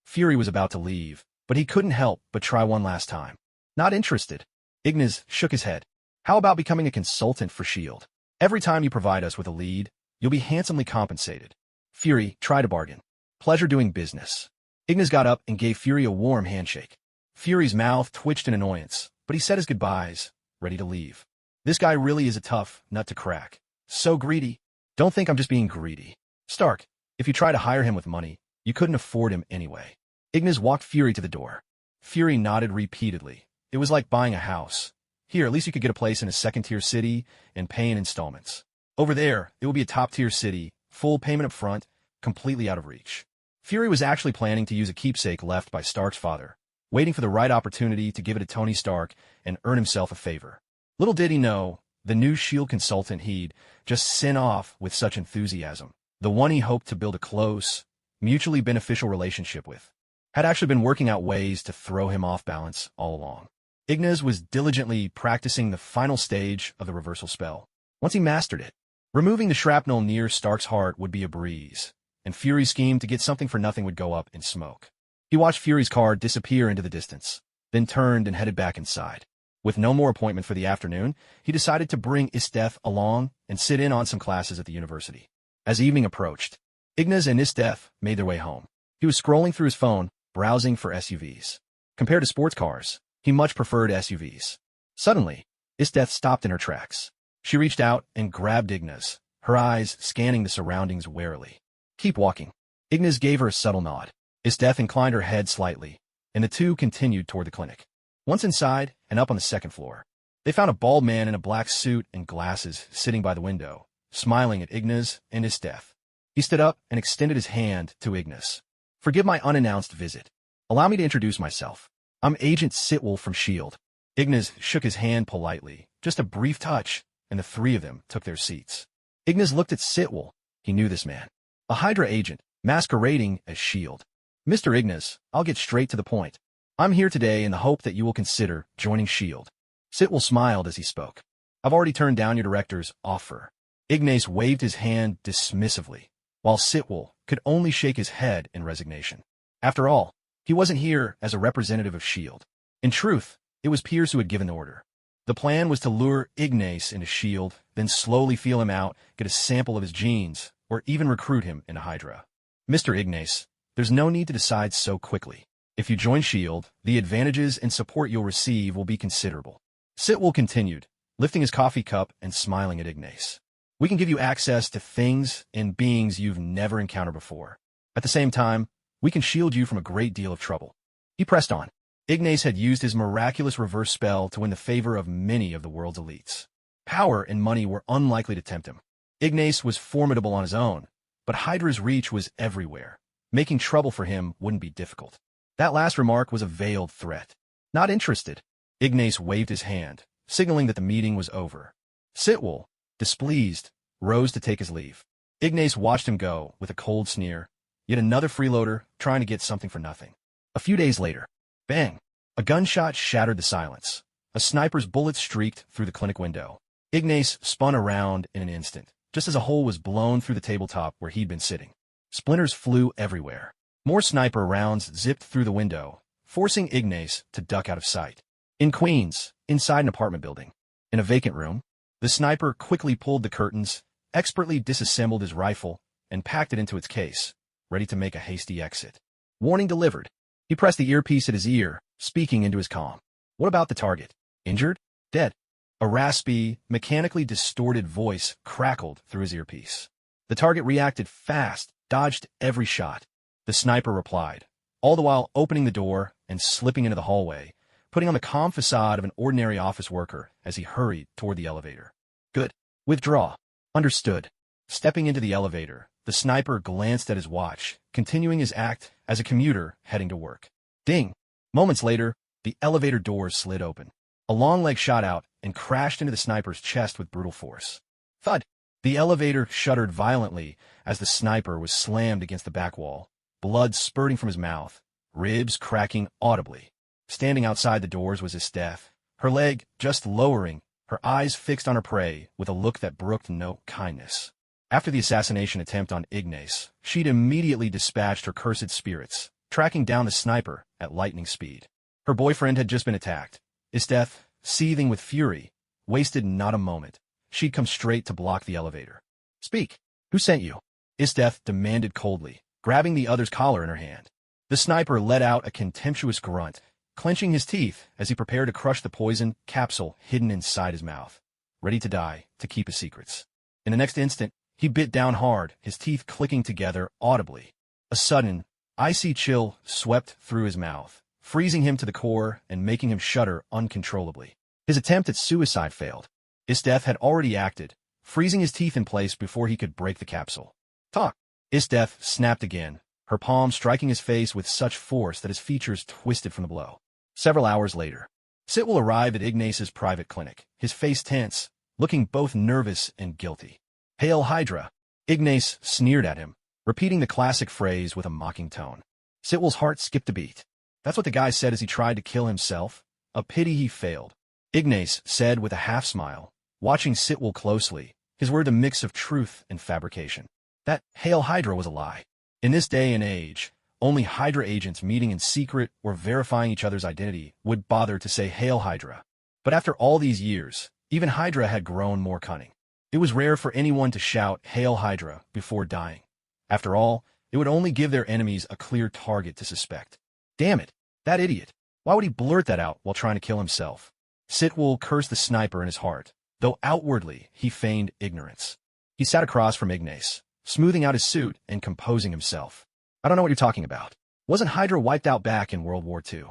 Fury was about to leave, but he couldn't help but try one last time. Not interested. Ignas shook his head. How about becoming a consultant for S.H.I.E.L.D.? Every time you provide us with a lead, you'll be handsomely compensated. Fury tried to bargain. Pleasure doing business. Ignas got up and gave Fury a warm handshake. Fury's mouth twitched in annoyance, but he said his goodbyes, ready to leave. This guy really is a tough nut to crack. So greedy. Don't think I'm just being greedy. Stark, if you try to hire him with money, you couldn't afford him anyway. Ignas walked Fury to the door. Fury nodded repeatedly. It was like buying a house. Here, at least you could get a place in a second-tier city and pay in installments. Over there, it will be a top-tier city, full payment up front, completely out of reach. Fury was actually planning to use a keepsake left by Stark's father, waiting for the right opportunity to give it to Tony Stark and earn himself a favor. Little did he know, the new S.H.I.E.L.D. consultant he'd just sent off with such enthusiasm, the one he hoped to build a close, mutually beneficial relationship with, had actually been working out ways to throw him off balance all along. Ignas was diligently practicing the final stage of the reversal spell. Once he mastered it, removing the shrapnel near Stark's heart would be a breeze, and Fury's scheme to get something for nothing would go up in smoke. He watched Fury's car disappear into the distance, then turned and headed back inside. With no more appointment for the afternoon, he decided to bring Esdeath along and sit in on some classes at the university. As evening approached, Ignas and Esdeath made their way home. He was scrolling through his phone, browsing for SUVs. Compared to sports cars, he much preferred SUVs. Suddenly, Esdeath stopped in her tracks. She reached out and grabbed Ignas, her eyes scanning the surroundings warily. Keep walking. Ignas gave her a subtle nod. Esdeath inclined her head slightly, and the two continued toward the clinic. Once inside and up on the second floor, they found a bald man in a black suit and glasses sitting by the window, smiling at Ignas and Esdeath. He stood up and extended his hand to Ignas. Forgive my unannounced visit. Allow me to introduce myself. I'm Agent Sitwell from S.H.I.E.L.D. Ignas shook his hand politely, just a brief touch, and the three of them took their seats. Ignas looked at Sitwell. He knew this man. A Hydra agent, masquerading as S.H.I.E.L.D. Mr. Ignas, I'll get straight to the point. I'm here today in the hope that you will consider joining S.H.I.E.L.D. Sitwell smiled as he spoke. I've already turned down your director's offer. Ignas waved his hand dismissively, while Sitwell could only shake his head in resignation. After all, he wasn't here as a representative of S.H.I.E.L.D. In truth, it was Pierce who had given the order. The plan was to lure Ignas into S.H.I.E.L.D., then slowly feel him out, get a sample of his genes, or even recruit him into Hydra. Mr. Ignas, there's no need to decide so quickly. If you join S.H.I.E.L.D., the advantages and support you'll receive will be considerable. Sitwell continued, lifting his coffee cup and smiling at Ignas. We can give you access to things and beings you've never encountered before. At the same time, we can shield you from a great deal of trouble. He pressed on. Ignas had used his miraculous reverse spell to win the favor of many of the world's elites. Power and money were unlikely to tempt him. Ignas was formidable on his own, but Hydra's reach was everywhere. Making trouble for him wouldn't be difficult. That last remark was a veiled threat. Not interested. Ignas waved his hand, signaling that the meeting was over. Sitwell, displeased, rose to take his leave. Ignas watched him go with a cold sneer. Yet another freeloader trying to get something for nothing. A few days later, bang! A gunshot shattered the silence. A sniper's bullet streaked through the clinic window. Ignas spun around in an instant, just as a hole was blown through the tabletop where he'd been sitting. Splinters flew everywhere. More sniper rounds zipped through the window, forcing Ignas to duck out of sight. In Queens, inside an apartment building, in a vacant room, the sniper quickly pulled the curtains, expertly disassembled his rifle, and packed it into its case, ready to make a hasty exit. Warning delivered. He pressed the earpiece at his ear, speaking into his comm. What about the target? Injured? Dead? A raspy, mechanically distorted voice crackled through his earpiece. The target reacted fast, dodged every shot. The sniper replied, all the while opening the door and slipping into the hallway, putting on the calm facade of an ordinary office worker as he hurried toward the elevator. Good. Withdraw. Understood. Stepping into the elevator, the sniper glanced at his watch, continuing his act as a commuter heading to work. Ding! Moments later, the elevator doors slid open. A long leg shot out and crashed into the sniper's chest with brutal force. Thud! The elevator shuddered violently as the sniper was slammed against the back wall, blood spurting from his mouth, ribs cracking audibly. Standing outside the doors was Esdeath, her leg just lowering, her eyes fixed on her prey with a look that brooked no kindness. After the assassination attempt on Ignas, she'd immediately dispatched her cursed spirits, tracking down the sniper at lightning speed. Her boyfriend had just been attacked. Esdeath, seething with fury, wasted not a moment. She'd come straight to block the elevator. Speak. Who sent you? Esdeath demanded coldly, grabbing the other's collar in her hand. The sniper let out a contemptuous grunt, clenching his teeth as he prepared to crush the poison capsule hidden inside his mouth, ready to die to keep his secrets. In the next instant, he bit down hard, his teeth clicking together audibly. A sudden, icy chill swept through his mouth, freezing him to the core and making him shudder uncontrollably. His attempt at suicide failed. Esdeath had already acted, freezing his teeth in place before he could break the capsule. Talk! Esdeath snapped again, her palm striking his face with such force that his features twisted from the blow. Several hours later, Sitwell arrived at Ignas's private clinic, his face tense, looking both nervous and guilty. Hail Hydra! Ignas sneered at him, repeating the classic phrase with a mocking tone. Sitwell's heart skipped a beat. That's what the guy said as he tried to kill himself. A pity he failed. Ignas said with a half-smile, watching Sitwell closely, his word a mix of truth and fabrication. That Hail Hydra was a lie. In this day and age, only Hydra agents meeting in secret or verifying each other's identity would bother to say Hail Hydra. But after all these years, even Hydra had grown more cunning. It was rare for anyone to shout Hail Hydra before dying. After all, it would only give their enemies a clear target to suspect. Damn it, that idiot. Why would he blurt that out while trying to kill himself? Sitwell cursed the sniper in his heart, though outwardly he feigned ignorance. He sat across from Ignas, smoothing out his suit and composing himself. I don't know what you're talking about. Wasn't Hydra wiped out back in World War II?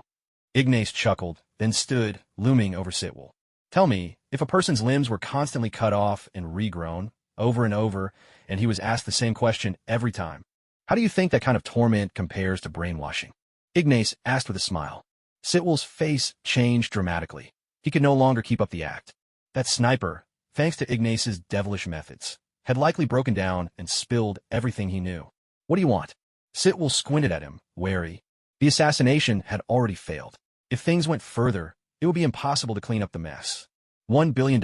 Ignas chuckled, then stood, looming over Sitwell. Tell me, if a person's limbs were constantly cut off and regrown, over and over, and he was asked the same question every time, how do you think that kind of torment compares to brainwashing? Ignas asked with a smile. Sitwell's face changed dramatically. He could no longer keep up the act. That sniper, thanks to Ignas's devilish methods, had likely broken down and spilled everything he knew. What do you want? Sitwell squinted at him, wary. The assassination had already failed. If things went further, it would be impossible to clean up the mess. $1 billion,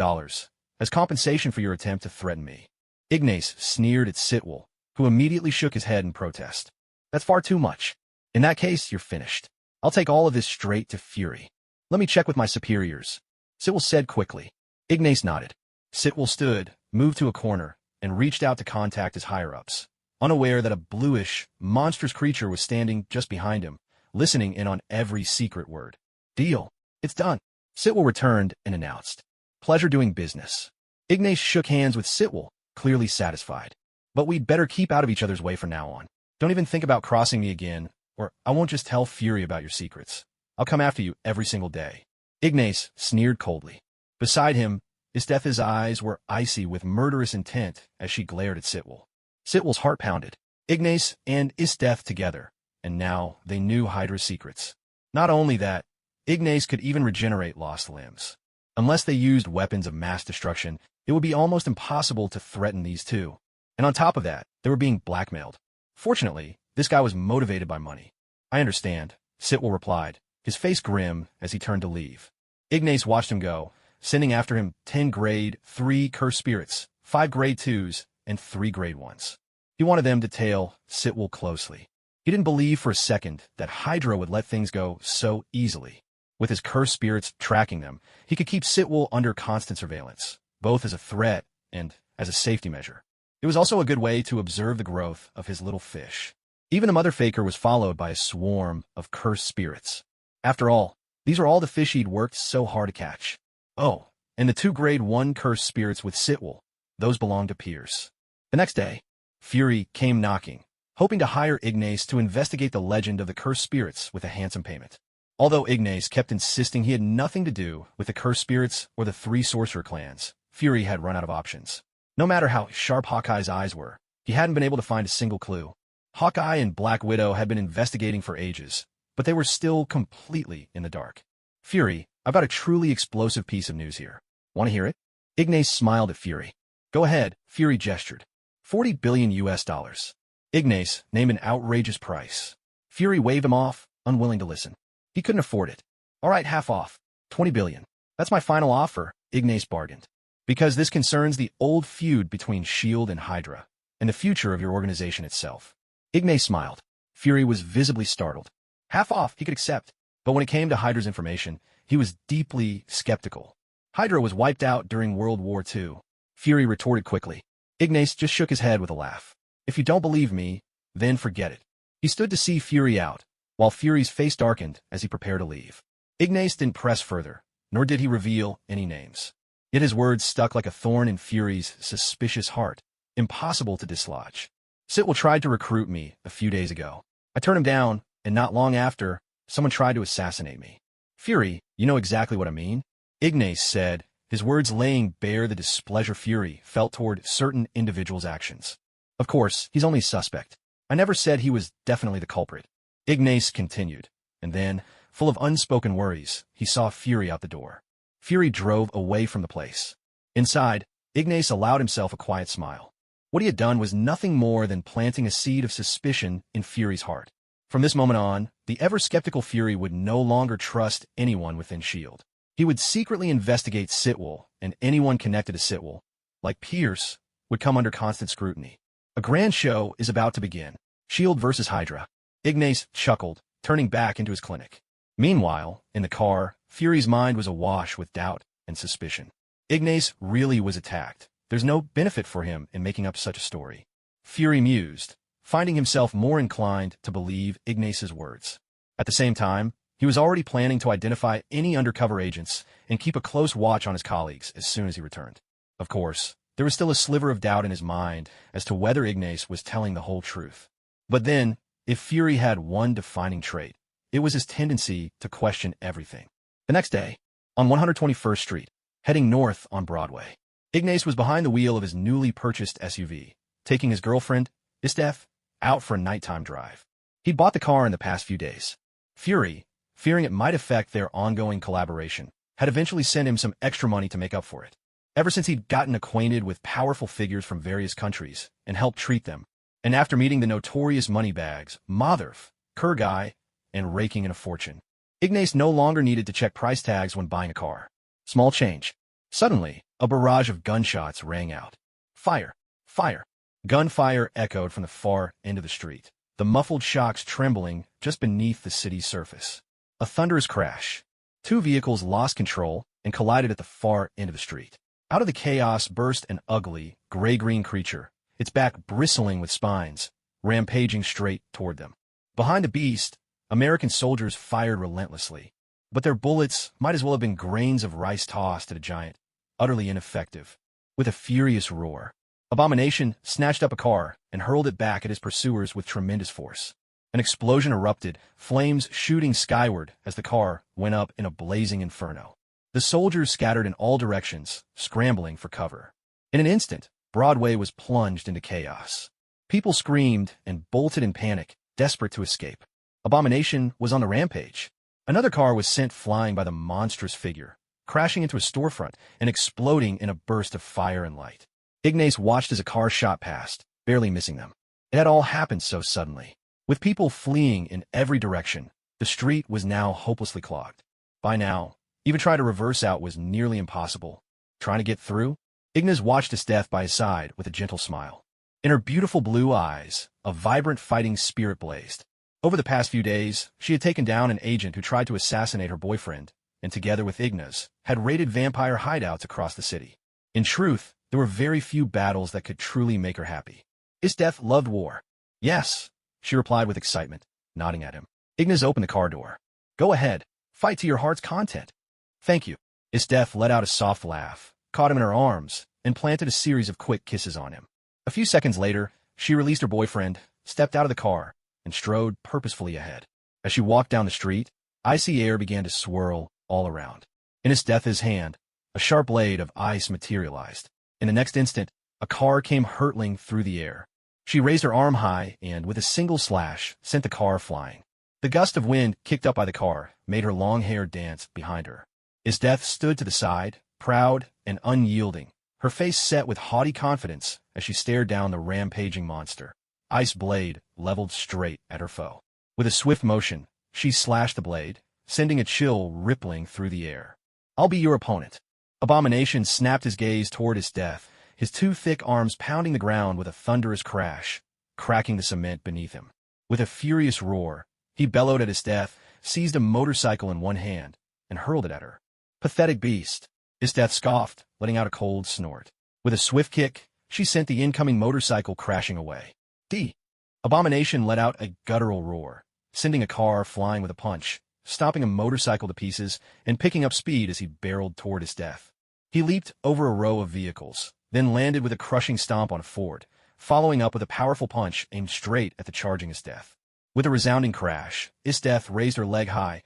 as compensation for your attempt to threaten me. Ignas sneered at Sitwell, who immediately shook his head in protest. That's far too much. In that case, you're finished. I'll take all of this straight to Fury. Let me check with my superiors. Sitwell said quickly. Ignas nodded. Sitwell stood, moved to a corner, and reached out to contact his higher-ups, unaware that a bluish, monstrous creature was standing just behind him, listening in on every secret word. Deal. It's done. Sitwell returned and announced. Pleasure doing business. Ignas shook hands with Sitwell, clearly satisfied. But we'd better keep out of each other's way from now on. Don't even think about crossing me again, or I won't just tell Fury about your secrets. I'll come after you every single day. Ignas sneered coldly. Beside him, Esdeath's eyes were icy with murderous intent as she glared at Sitwell. Sitwell's heart pounded. Ignas and Esdeath together, and now they knew Hydra's secrets. Not only that, Ignas could even regenerate lost limbs. Unless they used weapons of mass destruction, it would be almost impossible to threaten these two. And on top of that, they were being blackmailed. Fortunately, this guy was motivated by money. I understand, Sitwell replied, his face grim as he turned to leave. Ignas watched him go, sending after him 10 grade 3 cursed spirits, 5 grade 2s, and 3 grade 1s. He wanted them to tail Sitwell closely. He didn't believe for a second that Hydra would let things go so easily. With his cursed spirits tracking them, he could keep Sitwell under constant surveillance, both as a threat and as a safety measure. It was also a good way to observe the growth of his little fish. Even the mother faker was followed by a swarm of cursed spirits. After all, these were all the fish he'd worked so hard to catch. Oh, and the 2 grade 1 cursed spirits with Sitwell, those belonged to Pierce. The next day, Fury came knocking, hoping to hire Ignas to investigate the legend of the cursed spirits with a handsome payment. Although Ignas kept insisting he had nothing to do with the cursed spirits or the 3 sorcerer clans, Fury had run out of options. No matter how sharp Hawkeye's eyes were, he hadn't been able to find a single clue. Hawkeye and Black Widow had been investigating for ages, but they were still completely in the dark. Fury, I've got a truly explosive piece of news here. Want to hear it? Ignas smiled at Fury. Go ahead, Fury gestured. $40 billion US. Ignas named an outrageous price. Fury waved him off, unwilling to listen. He couldn't afford it. All right, half off. 20 billion. That's my final offer, Ignas bargained. Because this concerns the old feud between S.H.I.E.L.D. and Hydra, and the future of your organization itself. Ignas smiled. Fury was visibly startled. Half off he could accept, but when it came to Hydra's information, he was deeply skeptical. Hydra was wiped out during World War II. Fury retorted quickly. Ignas just shook his head with a laugh. If you don't believe me, then forget it. He stood to see Fury out, while Fury's face darkened as he prepared to leave. Ignas didn't press further, nor did he reveal any names. Yet his words stuck like a thorn in Fury's suspicious heart, impossible to dislodge. Sitwell tried to recruit me a few days ago. I turned him down, and not long after, someone tried to assassinate me. Fury, you know exactly what I mean? Ignas said, his words laying bare the displeasure Fury felt toward certain individuals' actions. Of course, he's only a suspect. I never said he was definitely the culprit. Ignas continued, and then, full of unspoken worries, he saw Fury out the door. Fury drove away from the place. Inside, Ignas allowed himself a quiet smile. What he had done was nothing more than planting a seed of suspicion in Fury's heart. From this moment on, the ever-skeptical Fury would no longer trust anyone within S.H.I.E.L.D. He would secretly investigate Sitwell, and anyone connected to Sitwell, like Pierce, would come under constant scrutiny. A grand show is about to begin. S.H.I.E.L.D. versus Hydra. Ignas chuckled, turning back into his clinic. Meanwhile, in the car, Fury's mind was awash with doubt and suspicion. Ignas really was attacked. There's no benefit for him in making up such a story. Fury mused, finding himself more inclined to believe Ignas's words. At the same time, he was already planning to identify any undercover agents and keep a close watch on his colleagues as soon as he returned. Of course, There was still a sliver of doubt in his mind as to whether Ignas was telling the whole truth. But then, if Fury had one defining trait, it was his tendency to question everything. The next day, on 121st Street, heading north on Broadway, Ignas was behind the wheel of his newly purchased SUV, taking his girlfriend, Esdeath, out for a nighttime drive. He'd bought the car in the past few days. Fury, fearing it might affect their ongoing collaboration, had eventually sent him some extra money to make up for it. Ever since he'd gotten acquainted with powerful figures from various countries and helped treat them, and after meeting the notorious moneybags, Motherf, Kurgai, and raking in a fortune, Ignas no longer needed to check price tags when buying a car. Small change. Suddenly, a barrage of gunshots rang out. Fire! Fire! Gunfire echoed from the far end of the street, the muffled shocks trembling just beneath the city's surface. A thunderous crash. Two vehicles lost control and collided at the far end of the street. Out of the chaos burst an ugly, gray-green creature, its back bristling with spines, rampaging straight toward them. Behind the beast, American soldiers fired relentlessly, but their bullets might as well have been grains of rice tossed at a giant, utterly ineffective. With a furious roar, Abomination snatched up a car and hurled it back at his pursuers with tremendous force. An explosion erupted, flames shooting skyward as the car went up in a blazing inferno. The soldiers scattered in all directions, scrambling for cover. In an instant, Broadway was plunged into chaos. People screamed and bolted in panic, desperate to escape. Abomination was on the rampage. Another car was sent flying by the monstrous figure, crashing into a storefront and exploding in a burst of fire and light. Ignas watched as a car shot past, barely missing them. It had all happened so suddenly. With people fleeing in every direction, the street was now hopelessly clogged. By now, even trying to reverse out was nearly impossible. Trying to get through? Ignas watched Esdeath by his side with a gentle smile. In her beautiful blue eyes, a vibrant fighting spirit blazed. Over the past few days, she had taken down an agent who tried to assassinate her boyfriend, and together with Ignas, had raided vampire hideouts across the city. In truth, there were very few battles that could truly make her happy. Esdeath loved war. Yes, she replied with excitement, nodding at him. Ignas opened the car door. Go ahead, fight to your heart's content. Thank you. Esdeath let out a soft laugh, caught him in her arms, and planted a series of quick kisses on him. A few seconds later, she released her boyfriend, stepped out of the car, and strode purposefully ahead. As she walked down the street, icy air began to swirl all around. In Esdeath's hand, a sharp blade of ice materialized. In the next instant, a car came hurtling through the air. She raised her arm high and, with a single slash, sent the car flying. The gust of wind kicked up by the car made her long hair dance behind her. Esdeath stood to the side, proud and unyielding, her face set with haughty confidence as she stared down the rampaging monster. Ice blade leveled straight at her foe. With a swift motion, she slashed the blade, sending a chill rippling through the air. I'll be your opponent. Abomination snapped his gaze toward Esdeath, his two thick arms pounding the ground with a thunderous crash, cracking the cement beneath him. With a furious roar, he bellowed at Esdeath, seized a motorcycle in one hand, and hurled it at her. Pathetic beast. Esdeath scoffed, letting out a cold snort. With a swift kick, she sent the incoming motorcycle crashing away. Abomination let out a guttural roar, sending a car flying with a punch, stomping a motorcycle to pieces, and picking up speed as he barreled toward Esdeath. He leaped over a row of vehicles, then landed with a crushing stomp on a Ford, following up with a powerful punch aimed straight at the charging Esdeath. With a resounding crash, Esdeath raised her leg high,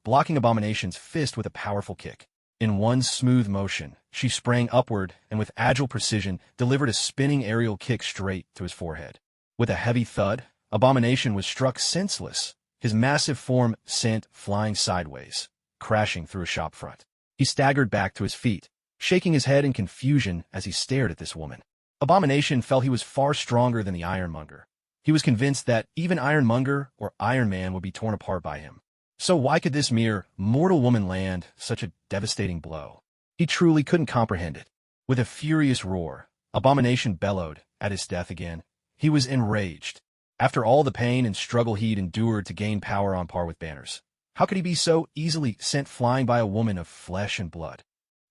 blocking Abomination's fist with a powerful kick. In one smooth motion, she sprang upward and with agile precision delivered a spinning aerial kick straight to his forehead. With a heavy thud, Abomination was struck senseless, his massive form sent flying sideways, crashing through a shop front. He staggered back to his feet, shaking his head in confusion as he stared at this woman. Abomination felt he was far stronger than the Ironmonger. He was convinced that even Ironmonger or Iron Man would be torn apart by him. So why could this mere mortal woman land such a devastating blow? He truly couldn't comprehend it. With a furious roar, Abomination bellowed at Esdeath again. He was enraged. After all the pain and struggle he'd endured to gain power on par with Banners, how could he be so easily sent flying by a woman of flesh and blood?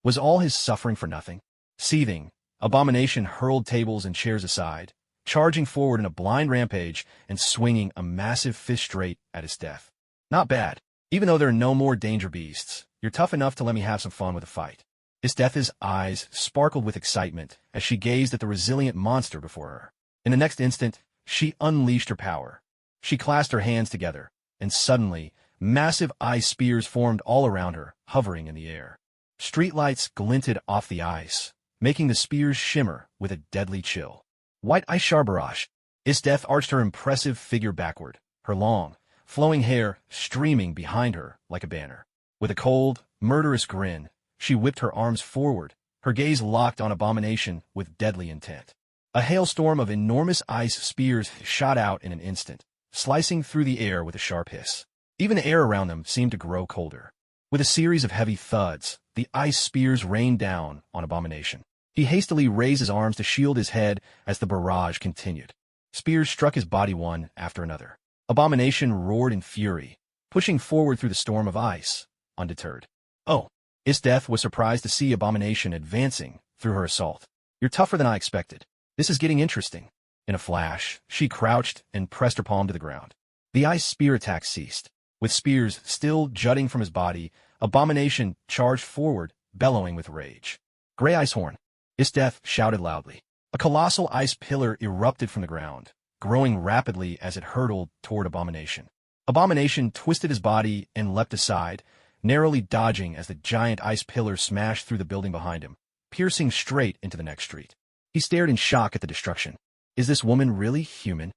Was all his suffering for nothing? Seething, Abomination hurled tables and chairs aside, charging forward in a blind rampage and swinging a massive fist straight at Esdeath. Not bad. Even though there are no more danger beasts, you're tough enough to let me have some fun with a fight. Esdeath's eyes sparkled with excitement as she gazed at the resilient monster before her. In the next instant, she unleashed her power. She clasped her hands together, and suddenly, massive ice spears formed all around her, hovering in the air. Streetlights glinted off the ice, making the spears shimmer with a deadly chill. White ice shard barrage. Esdeath arched her impressive figure backward, her long, flowing hair streaming behind her like a banner. With a cold, murderous grin, she whipped her arms forward, her gaze locked on Abomination with deadly intent. A hailstorm of enormous ice spears shot out in an instant, slicing through the air with a sharp hiss. Even the air around them seemed to grow colder. With a series of heavy thuds, the ice spears rained down on Abomination. He hastily raised his arms to shield his head as the barrage continued. Spears struck his body one after another. Abomination roared in fury, pushing forward through the storm of ice, undeterred. Oh! Esdeath was surprised to see Abomination advancing through her assault. You're tougher than I expected. This is getting interesting. In a flash, she crouched and pressed her palm to the ground. The ice spear attack ceased. With spears still jutting from his body, Abomination charged forward, bellowing with rage. Gray Ice Horn. Esdeath shouted loudly. A colossal ice pillar erupted from the ground, growing rapidly as it hurtled toward Abomination. Abomination twisted his body and leapt aside, narrowly dodging as the giant ice pillar smashed through the building behind him, piercing straight into the next street. He stared in shock at the destruction. Is this woman really human?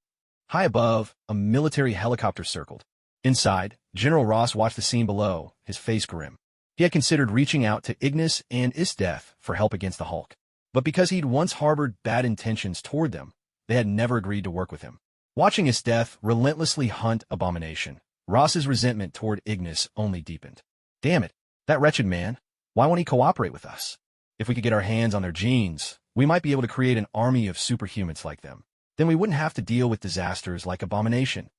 High above, a military helicopter circled. Inside, General Ross watched the scene below, his face grim. He had considered reaching out to Ignas and Esdeath for help against the Hulk. But because he'd once harbored bad intentions toward them, they had never agreed to work with him. Watching Esdeath relentlessly hunt Abomination, Ross's resentment toward Ignas only deepened. Damn it, that wretched man. Why won't he cooperate with us? If we could get our hands on their genes, we might be able to create an army of superhumans like them. Then we wouldn't have to deal with disasters like Abomination.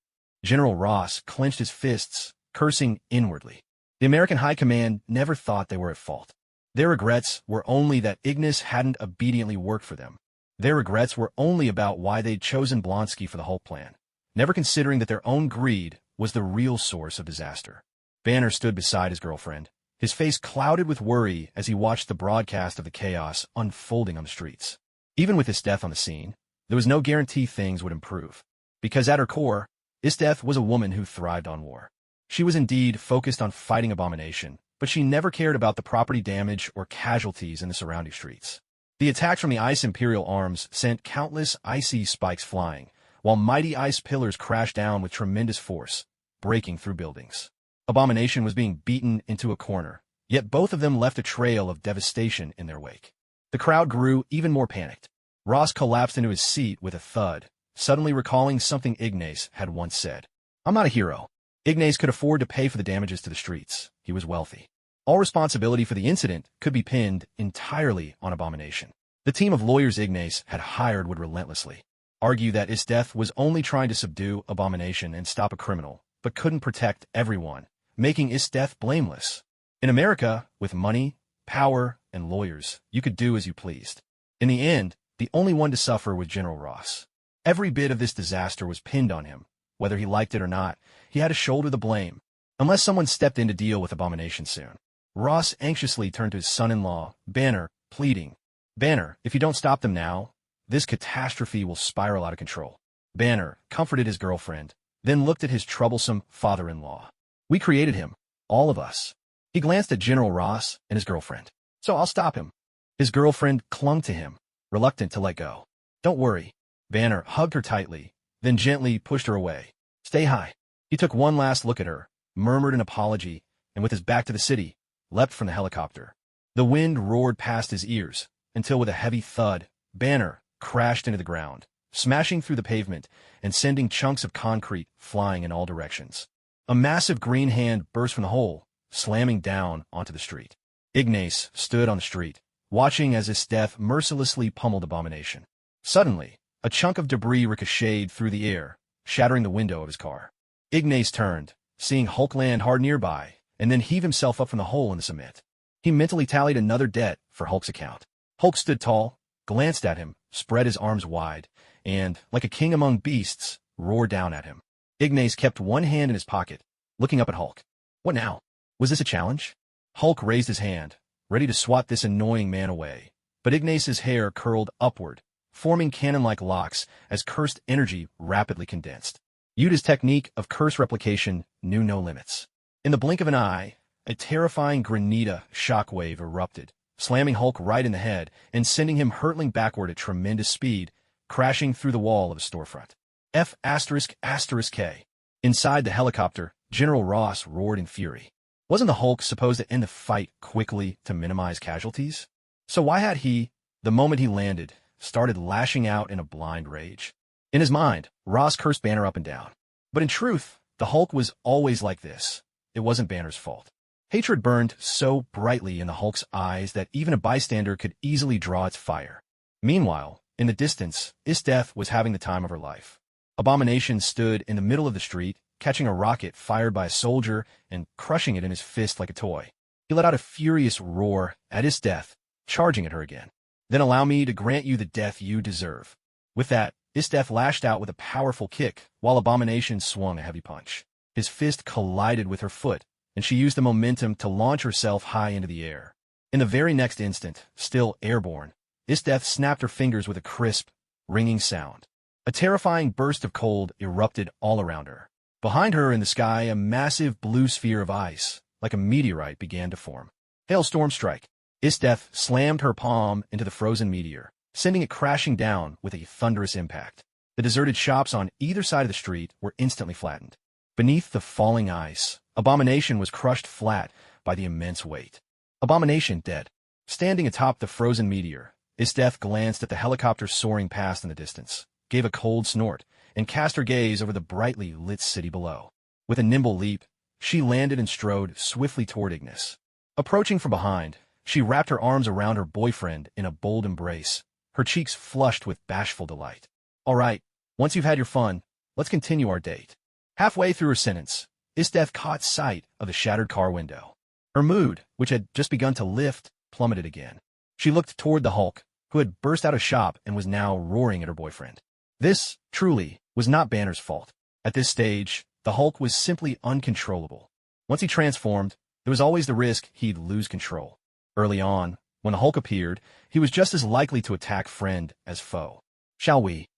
General Ross clenched his fists, cursing inwardly. The American High Command never thought they were at fault. Their regrets were only that Ignas hadn't obediently worked for them. Their regrets were only about why they'd chosen Blonsky for the Hulk plan, never considering that their own greed was the real source of disaster. Banner stood beside his girlfriend, his face clouded with worry as he watched the broadcast of the chaos unfolding on the streets. Even with Esdeath on the scene, there was no guarantee things would improve. Because at her core, Esdeath was a woman who thrived on war. She was indeed focused on fighting Abomination, but she never cared about the property damage or casualties in the surrounding streets. The attacks from the Ice Imperial arms sent countless icy spikes flying, while mighty ice pillars crashed down with tremendous force, breaking through buildings. Abomination was being beaten into a corner, yet both of them left a trail of devastation in their wake. The crowd grew even more panicked. Ross collapsed into his seat with a thud, suddenly recalling something Ignas had once said. I'm not a hero. Ignas could afford to pay for the damages to the streets. He was wealthy. All responsibility for the incident could be pinned entirely on Abomination. The team of lawyers Ignas had hired would relentlessly argue that Esdeath was only trying to subdue Abomination and stop a criminal, but couldn't protect everyone, making Esdeath blameless. In America, with money, power, and lawyers, you could do as you pleased. In the end, the only one to suffer was General Ross. Every bit of this disaster was pinned on him. Whether he liked it or not, he had to shoulder the blame, unless someone stepped in to deal with Abomination soon. Ross anxiously turned to his son-in-law, Banner, pleading, Banner, if you don't stop them now, this catastrophe will spiral out of control. Banner comforted his girlfriend, then looked at his troublesome father-in-law. We created him, all of us. He glanced at General Ross and his girlfriend. So I'll stop him. His girlfriend clung to him, reluctant to let go. Don't worry. Banner hugged her tightly, then gently pushed her away. Stay high. He took one last look at her, murmured an apology, and with his back to the city, leapt from the helicopter. The wind roared past his ears, until with a heavy thud, Banner crashed into the ground, smashing through the pavement and sending chunks of concrete flying in all directions. A massive green hand burst from the hole, slamming down onto the street. Ignas stood on the street, watching as Esdeath mercilessly pummeled Abomination. Suddenly, a chunk of debris ricocheted through the air, shattering the window of his car. Ignas turned, seeing Hulk land hard nearby, and then heave himself up from the hole in the cement. He mentally tallied another debt for Hulk's account. Hulk stood tall, glanced at him, spread his arms wide, and, like a king among beasts, roared down at him. Ignas kept one hand in his pocket, looking up at Hulk. What now? Was this a challenge? Hulk raised his hand, ready to swat this annoying man away. But Ignas's hair curled upward, forming cannon-like locks as cursed energy rapidly condensed. Yuta's technique of curse replication knew no limits. In the blink of an eye, a terrifying granita shockwave erupted, slamming Hulk right in the head and sending him hurtling backward at tremendous speed, crashing through the wall of a storefront. F***K. Inside the helicopter, General Ross roared in fury. Wasn't the Hulk supposed to end the fight quickly to minimize casualties? So why had he, the moment he landed, started lashing out in a blind rage? In his mind, Ross cursed Banner up and down. But in truth, the Hulk was always like this. It wasn't Banner's fault. Hatred burned so brightly in the Hulk's eyes that even a bystander could easily draw its fire. Meanwhile, in the distance, Esdeath was having the time of her life. Abomination stood in the middle of the street, catching a rocket fired by a soldier and crushing it in his fist like a toy. He let out a furious roar at Esdeath, charging at her again. Then allow me to grant you the death you deserve. With that, Esdeath lashed out with a powerful kick, while Abomination swung a heavy punch. His fist collided with her foot, and she used the momentum to launch herself high into the air. In the very next instant, still airborne, Esdeath snapped her fingers with a crisp, ringing sound. A terrifying burst of cold erupted all around her. Behind her in the sky, a massive blue sphere of ice, like a meteorite, began to form. Hailstorm strike. Esdeath slammed her palm into the frozen meteor, sending it crashing down with a thunderous impact. The deserted shops on either side of the street were instantly flattened. Beneath the falling ice, Abomination was crushed flat by the immense weight. Abomination dead. Standing atop the frozen meteor, Esdeath glanced at the helicopter soaring past in the distance, gave a cold snort, and cast her gaze over the brightly lit city below. With a nimble leap, she landed and strode swiftly toward Ignas. Approaching from behind, she wrapped her arms around her boyfriend in a bold embrace, her cheeks flushed with bashful delight. All right, once you've had your fun, let's continue our date. Halfway through her sentence, Esdeath caught sight of the shattered car window. Her mood, which had just begun to lift, plummeted again. She looked toward the Hulk, who had burst out of shop and was now roaring at her boyfriend. This, truly, was not Banner's fault. At this stage, the Hulk was simply uncontrollable. Once he transformed, there was always the risk he'd lose control. Early on, when the Hulk appeared, he was just as likely to attack friend as foe. Shall we?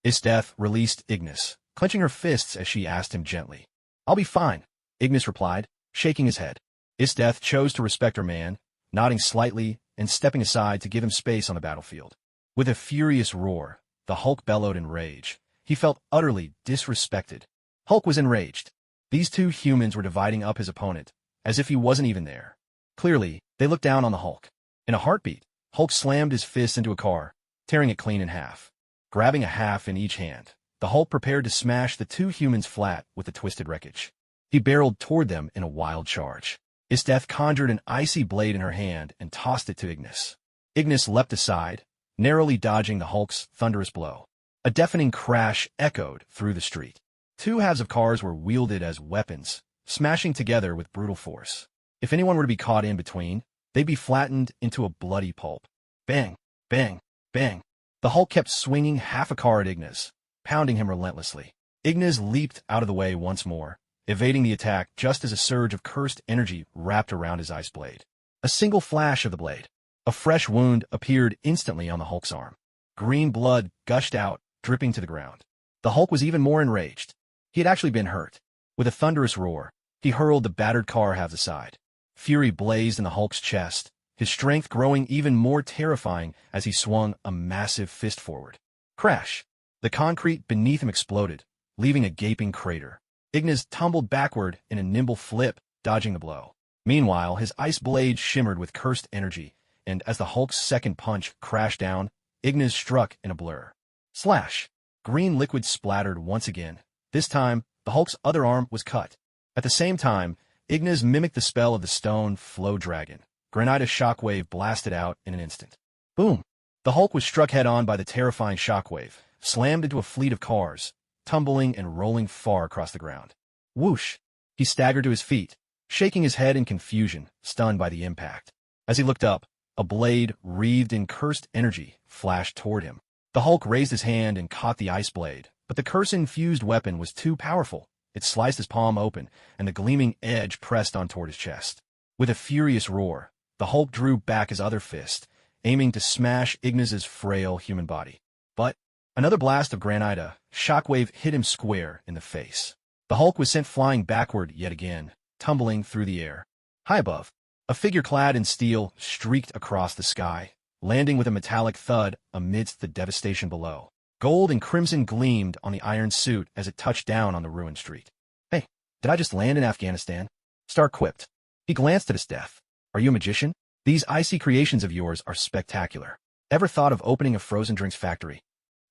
Esdeath released Ignas, clenching her fists as she asked him gently. I'll be fine, Ignas replied, shaking his head. Esdeath chose to respect her man, nodding slightly and stepping aside to give him space on the battlefield. With a furious roar, the Hulk bellowed in rage. He felt utterly disrespected. Hulk was enraged. These two humans were dividing up his opponent, as if he wasn't even there. Clearly, they looked down on the Hulk. In a heartbeat, Hulk slammed his fist into a car, tearing it clean in half. Grabbing a half in each hand, the Hulk prepared to smash the two humans flat with the twisted wreckage. He barreled toward them in a wild charge. Esdeath conjured an icy blade in her hand and tossed it to Ignas. Ignas leapt aside, narrowly dodging the Hulk's thunderous blow. A deafening crash echoed through the street. Two halves of cars were wielded as weapons, smashing together with brutal force. If anyone were to be caught in between, they'd be flattened into a bloody pulp. Bang, bang, bang. The Hulk kept swinging half a car at Ignas, pounding him relentlessly. Ignas leaped out of the way once more, evading the attack just as a surge of cursed energy wrapped around his ice blade. A single flash of the blade. A fresh wound appeared instantly on the Hulk's arm. Green blood gushed out, dripping to the ground. The Hulk was even more enraged. He had actually been hurt. With a thunderous roar, he hurled the battered car halves aside. Fury blazed in the Hulk's chest, his strength growing even more terrifying as he swung a massive fist forward. Crash! The concrete beneath him exploded, leaving a gaping crater. Ignas tumbled backward in a nimble flip, dodging the blow. Meanwhile, his ice blade shimmered with cursed energy, and as the Hulk's second punch crashed down, Ignas struck in a blur. Slash! Green liquid splattered once again. This time, the Hulk's other arm was cut. At the same time, Ignas mimicked the spell of the stone flow dragon. Granite shockwave blasted out in an instant. Boom! The Hulk was struck head-on by the terrifying shockwave, slammed into a fleet of cars, tumbling and rolling far across the ground. Whoosh! He staggered to his feet, shaking his head in confusion, stunned by the impact. As he looked up, a blade wreathed in cursed energy flashed toward him. The Hulk raised his hand and caught the ice blade, but the curse-infused weapon was too powerful. It sliced his palm open, and the gleaming edge pressed on toward his chest. With a furious roar, The Hulk drew back his other fist, aiming to smash Ignas's frail human body. But another blast of granite shockwave hit him square in the face. The Hulk was sent flying backward yet again, tumbling through the air. High above, a figure clad in steel streaked across the sky, landing with a metallic thud amidst the devastation below. Gold and crimson gleamed on the iron suit as it touched down on the ruined street. "Hey, did I just land in Afghanistan?" Stark quipped. He glanced at Esdeath. "Are you a magician? These icy creations of yours are spectacular. Ever thought of opening a frozen drinks factory?"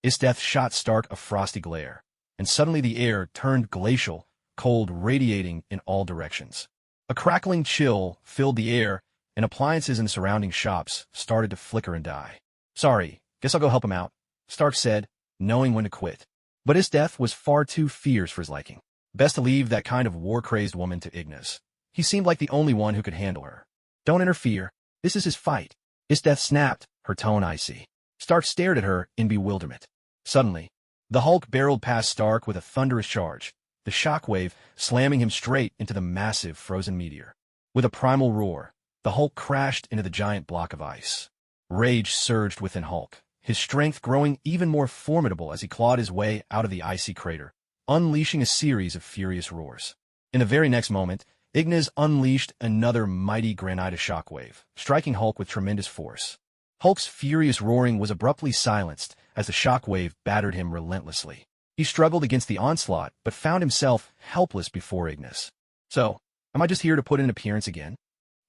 Esdeath shot Stark a frosty glare, and suddenly the air turned glacial, cold radiating in all directions. A crackling chill filled the air, and appliances in the surrounding shops started to flicker and die. "Sorry, guess I'll go help him out," Stark said, knowing when to quit. But Esdeath was far too fierce for his liking. Best to leave that kind of war-crazed woman to Ignas. He seemed like the only one who could handle her. "Don't interfere. This is his fight." Esdeath snapped, her tone icy. Stark stared at her in bewilderment. Suddenly, the Hulk barreled past Stark with a thunderous charge, the shockwave slamming him straight into the massive frozen meteor. With a primal roar, the Hulk crashed into the giant block of ice. Rage surged within Hulk, his strength growing even more formidable as he clawed his way out of the icy crater, unleashing a series of furious roars. In the very next moment, Ignas unleashed another mighty granite shockwave, striking Hulk with tremendous force. Hulk's furious roaring was abruptly silenced as the shockwave battered him relentlessly. He struggled against the onslaught, but found himself helpless before Ignas. "So, am I just here to put in an appearance again?"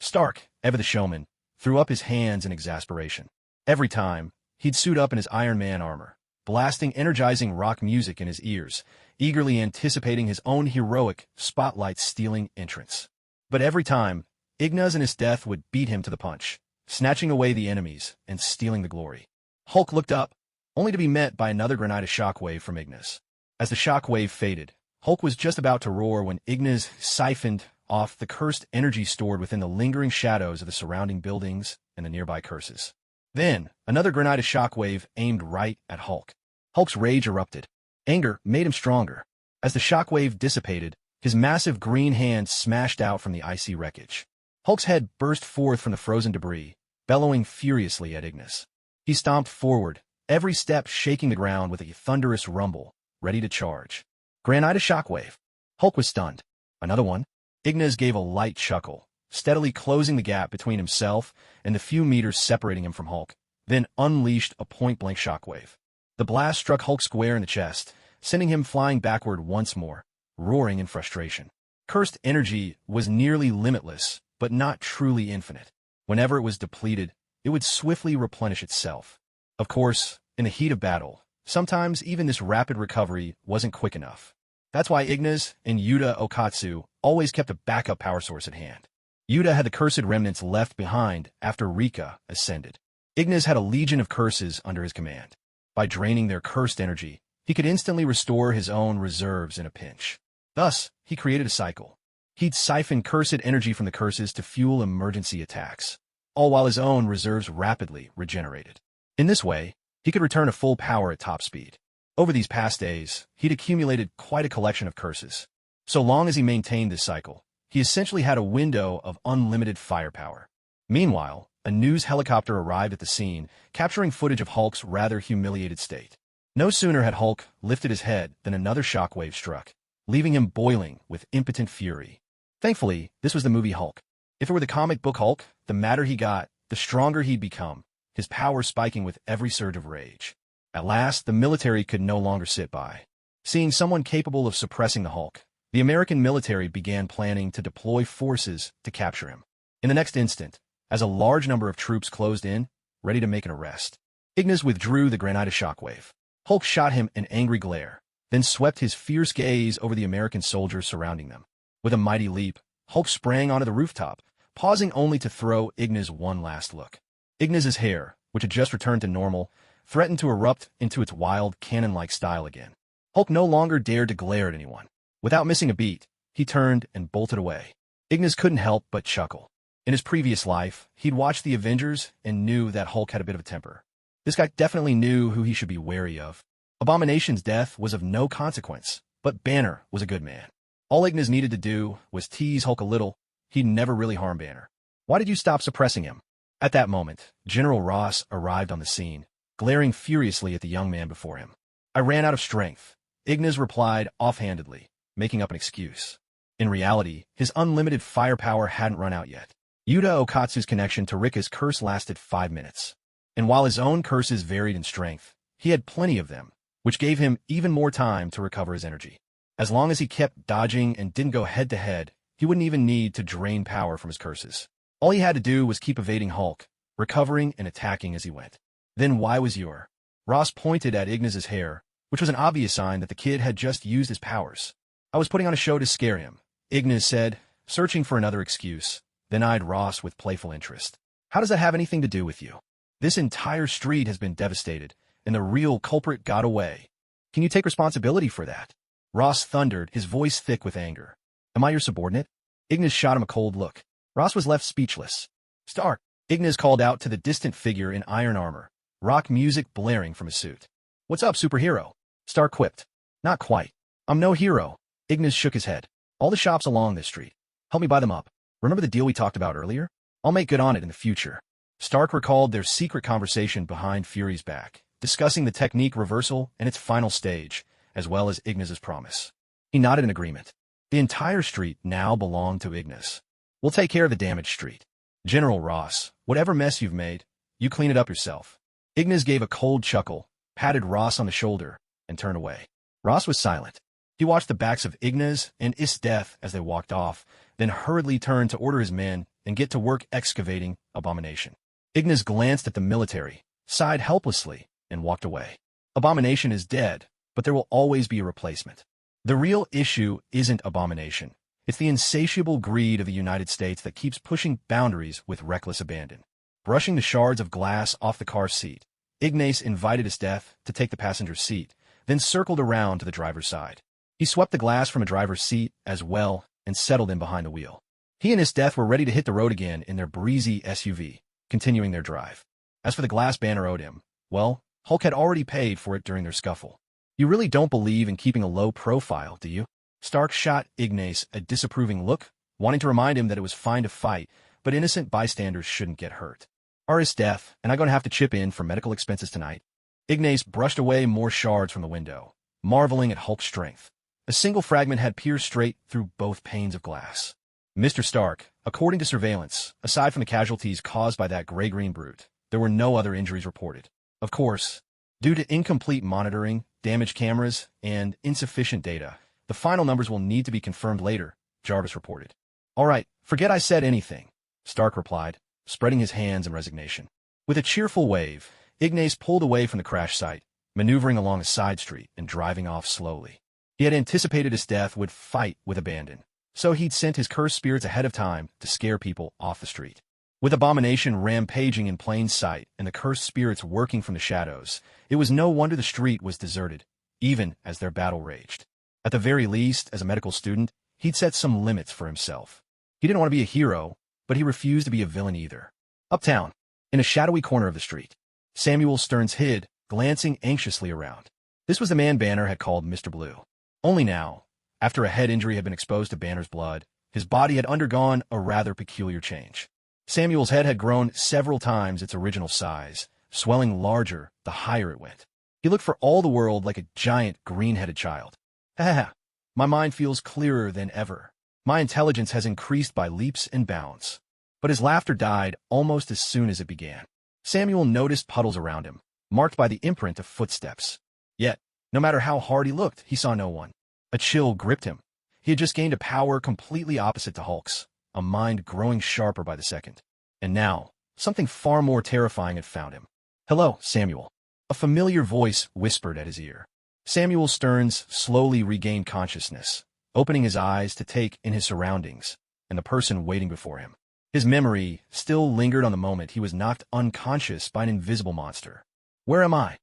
Stark, ever the showman, threw up his hands in exasperation. Every time, he'd suit up in his Iron Man armor, blasting energizing rock music in his ears, eagerly anticipating his own heroic, spotlight-stealing entrance. But every time, Ignas and Esdeath would beat him to the punch, snatching away the enemies and stealing the glory. Hulk looked up, only to be met by another granite shockwave from Ignas. As the shockwave faded, Hulk was just about to roar when Ignas siphoned off the cursed energy stored within the lingering shadows of the surrounding buildings and the nearby curses. Then, another granite shockwave aimed right at Hulk. Hulk's rage erupted. Anger made him stronger. As the shockwave dissipated, his massive green hand smashed out from the icy wreckage. Hulk's head burst forth from the frozen debris, bellowing furiously at Ignas. He stomped forward, every step shaking the ground with a thunderous rumble, ready to charge. Granite shockwave. Hulk was stunned. Another one. Ignas gave a light chuckle, steadily closing the gap between himself and the few meters separating him from Hulk, then unleashed a point-blank shockwave. The blast struck Hulk square in the chest, sending him flying backward once more, roaring in frustration. Cursed energy was nearly limitless, but not truly infinite. Whenever it was depleted, it would swiftly replenish itself. Of course, in the heat of battle, sometimes even this rapid recovery wasn't quick enough. That's why Ignas and Yuuta Okkotsu always kept a backup power source at hand. Yuuta had the cursed remnants left behind after Rika ascended. Ignas had a legion of curses under his command. By draining their cursed energy, he could instantly restore his own reserves in a pinch. Thus, he created a cycle. He'd siphon cursed energy from the curses to fuel emergency attacks, all while his own reserves rapidly regenerated. In this way, he could return to full power at top speed. Over these past days, he'd accumulated quite a collection of curses. So long as he maintained this cycle, he essentially had a window of unlimited firepower. Meanwhile, a news helicopter arrived at the scene, capturing footage of Hulk's rather humiliated state. No sooner had Hulk lifted his head than another shockwave struck, leaving him boiling with impotent fury. Thankfully, this was the movie Hulk. If it were the comic book Hulk, the madder he got, the stronger he'd become, his power spiking with every surge of rage. At last, the military could no longer sit by. Seeing someone capable of suppressing the Hulk, the American military began planning to deploy forces to capture him. In the next instant, as a large number of troops closed in, ready to make an arrest, Ignas withdrew the granite shockwave. Hulk shot him an angry glare, then swept his fierce gaze over the American soldiers surrounding them. With a mighty leap, Hulk sprang onto the rooftop, pausing only to throw Ignas one last look. Ignas's hair, which had just returned to normal, threatened to erupt into its wild, cannon-like style again. Hulk no longer dared to glare at anyone. Without missing a beat, he turned and bolted away. Ignas couldn't help but chuckle. In his previous life, he'd watched the Avengers and knew that Hulk had a bit of a temper. This guy definitely knew who he should be wary of. Abomination's death was of no consequence, but Banner was a good man. All Ignas needed to do was tease Hulk a little. He'd never really harm Banner. Why did you stop suppressing him? At that moment, General Ross arrived on the scene, glaring furiously at the young man before him. I ran out of strength, Ignas replied offhandedly, making up an excuse. In reality, his unlimited firepower hadn't run out yet. Yuuta Okkotsu's connection to Rika's curse lasted 5 minutes. And while his own curses varied in strength, he had plenty of them, which gave him even more time to recover his energy. As long as he kept dodging and didn't go head-to-head, he wouldn't even need to drain power from his curses. All he had to do was keep evading Hulk, recovering and attacking as he went. Then why was your? Ross pointed at Ignas's hair, which was an obvious sign that the kid had just used his powers. I was putting on a show to scare him, Ignas said, searching for another excuse, then eyed Ross with playful interest. How does that have anything to do with you? This entire street has been devastated, and the real culprit got away. Can you take responsibility for that? Ross thundered, his voice thick with anger. Am I your subordinate? Ignas shot him a cold look. Ross was left speechless. Stark, Ignas called out to the distant figure in iron armor, rock music blaring from his suit. What's up, superhero? Stark quipped. Not quite. I'm no hero. Ignas shook his head. All the shops along this street. Help me buy them up. Remember the deal we talked about earlier? I'll make good on it in the future. Stark recalled their secret conversation behind Fury's back, discussing the technique reversal and its final stage, as well as Ignas's promise. He nodded in agreement. The entire street now belonged to Ignas. We'll take care of the damaged street. General Ross, whatever mess you've made, you clean it up yourself. Ignas gave a cold chuckle, patted Ross on the shoulder, and turned away. Ross was silent. He watched the backs of Ignas and Esdeath as they walked off, then hurriedly turned to order his men and get to work excavating Abomination. Ignas glanced at the military, sighed helplessly, and walked away. Abomination is dead, but there will always be a replacement. The real issue isn't Abomination. It's the insatiable greed of the United States that keeps pushing boundaries with reckless abandon. Brushing the shards of glass off the car seat, Ignas invited Esdeath to take the passenger's seat, then circled around to the driver's side. He swept the glass from a driver's seat as well and settled in behind the wheel. He and Esdeath were ready to hit the road again in their breezy SUV, continuing their drive. As for the glass banner owed him, well, Hulk had already paid for it during their scuffle. You really don't believe in keeping a low profile, do you? Stark shot Ignas a disapproving look, wanting to remind him that it was fine to fight, but innocent bystanders shouldn't get hurt. Esdeath, and I'm going to have to chip in for medical expenses tonight. Ignas brushed away more shards from the window, marveling at Hulk's strength. A single fragment had pierced straight through both panes of glass. Mr. Stark, according to surveillance, aside from the casualties caused by that gray-green brute, there were no other injuries reported. Of course, due to incomplete monitoring, damaged cameras, and insufficient data, the final numbers will need to be confirmed later, Jarvis reported. All right, forget I said anything, Stark replied, spreading his hands in resignation. With a cheerful wave, Ignas pulled away from the crash site, maneuvering along a side street and driving off slowly. He had anticipated Esdeath would fight with abandon, so he'd sent his cursed spirits ahead of time to scare people off the street. With Abomination rampaging in plain sight and the cursed spirits working from the shadows, it was no wonder the street was deserted, even as their battle raged. At the very least, as a medical student, he'd set some limits for himself. He didn't want to be a hero, but he refused to be a villain either. Uptown, in a shadowy corner of the street, Samuel Stearns hid, glancing anxiously around. This was the man Banner had called Mr. Blue. Only now, after a head injury had been exposed to Banner's blood, his body had undergone a rather peculiar change. Samuel's head had grown several times its original size, swelling larger the higher it went. He looked for all the world like a giant green-headed child. Ha ha ha. My mind feels clearer than ever. My intelligence has increased by leaps and bounds. But his laughter died almost as soon as it began. Samuel noticed puddles around him, marked by the imprint of footsteps. Yet, no matter how hard he looked, he saw no one. A chill gripped him. He had just gained a power completely opposite to Hulk's, a mind growing sharper by the second. And now, something far more terrifying had found him. Hello, Samuel. A familiar voice whispered at his ear. Samuel Stearns slowly regained consciousness, opening his eyes to take in his surroundings and the person waiting before him. His memory still lingered on the moment he was knocked unconscious by an invisible monster. Where am I?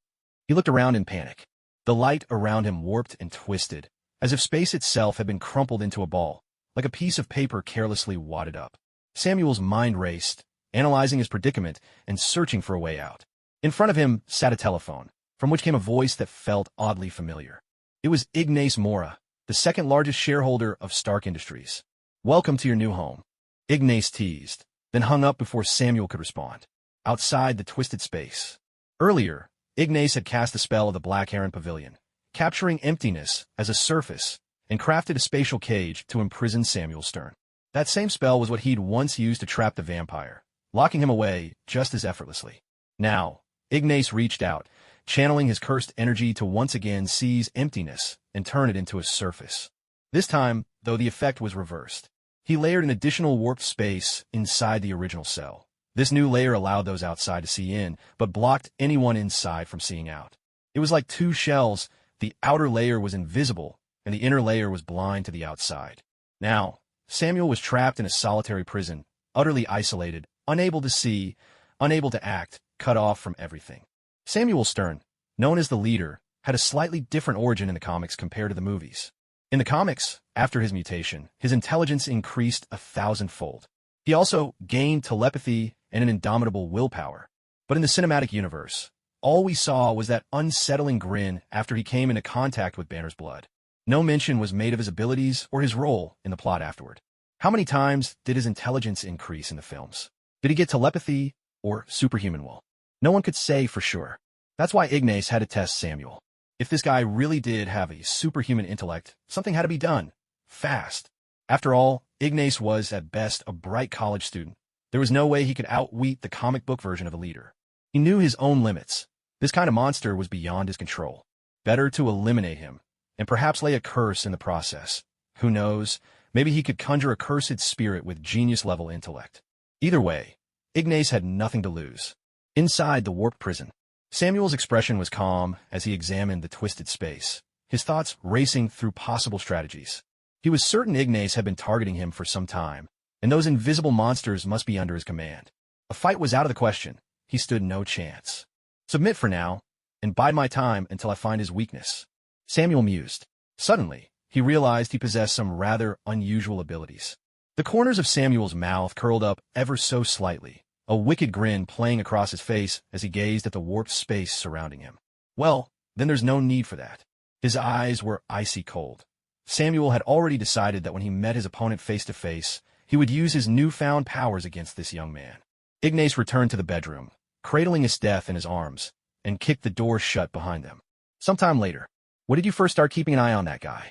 He looked around in panic. The light around him warped and twisted, as if space itself had been crumpled into a ball, like a piece of paper carelessly wadded up. Samuel's mind raced, analyzing his predicament and searching for a way out. In front of him sat a telephone, from which came a voice that felt oddly familiar. It was Ignas Morra, the second largest shareholder of Stark Industries. Welcome to your new home. Ignas teased, then hung up before Samuel could respond. Outside the twisted space. Earlier, Ignas had cast the spell of the Black Heron Pavilion, capturing emptiness as a surface, and crafted a spatial cage to imprison Samuel Stern. That same spell was what he'd once used to trap the vampire, locking him away just as effortlessly. Now, Ignas reached out, channeling his cursed energy to once again seize emptiness and turn it into a surface. This time, though, the effect was reversed. He layered an additional warped space inside the original cell. This new layer allowed those outside to see in, but blocked anyone inside from seeing out. It was like two shells. The outer layer was invisible, and the inner layer was blind to the outside. Now, Samuel was trapped in a solitary prison, utterly isolated, unable to see, unable to act, cut off from everything. Samuel Stern, known as the leader, had a slightly different origin in the comics compared to the movies. In the comics, after his mutation, his intelligence increased 1,000-fold. He also gained telepathy and an indomitable willpower. But in the cinematic universe, all we saw was that unsettling grin after he came into contact with Banner's blood. No mention was made of his abilities or his role in the plot afterward. How many times did his intelligence increase in the films? Did he get telepathy or superhuman will? No one could say for sure. That's why Ignas had to test Samuel. If this guy really did have a superhuman intellect, something had to be done. Fast. After all, Ignas was, at best, a bright college student. There was no way he could outwit the comic book version of a leader. He knew his own limits. This kind of monster was beyond his control. Better to eliminate him, and perhaps lay a curse in the process. Who knows? Maybe he could conjure a cursed spirit with genius-level intellect. Either way, Ignas had nothing to lose. Inside the warped prison, Samuel's expression was calm as he examined the twisted space, his thoughts racing through possible strategies. He was certain Ignas had been targeting him for some time, and those invisible monsters must be under his command. A fight was out of the question. He stood no chance. Submit for now, and bide my time until I find his weakness. Samuel mused. Suddenly, he realized he possessed some rather unusual abilities. The corners of Samuel's mouth curled up ever so slightly, a wicked grin playing across his face as he gazed at the warped space surrounding him. Well, then there's no need for that. His eyes were icy cold. Samuel had already decided that when he met his opponent face to face, he would use his newfound powers against this young man. Ignas returned to the bedroom, cradling Esdeath in his arms, and kicked the door shut behind them. Sometime later, when did you first start keeping an eye on that guy?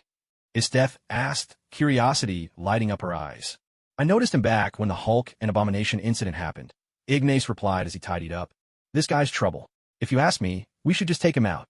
Esdeath asked, curiosity lighting up her eyes. I noticed him back when the Hulk and Abomination incident happened. Ignas replied as he tidied up. This guy's trouble. If you ask me, we should just take him out.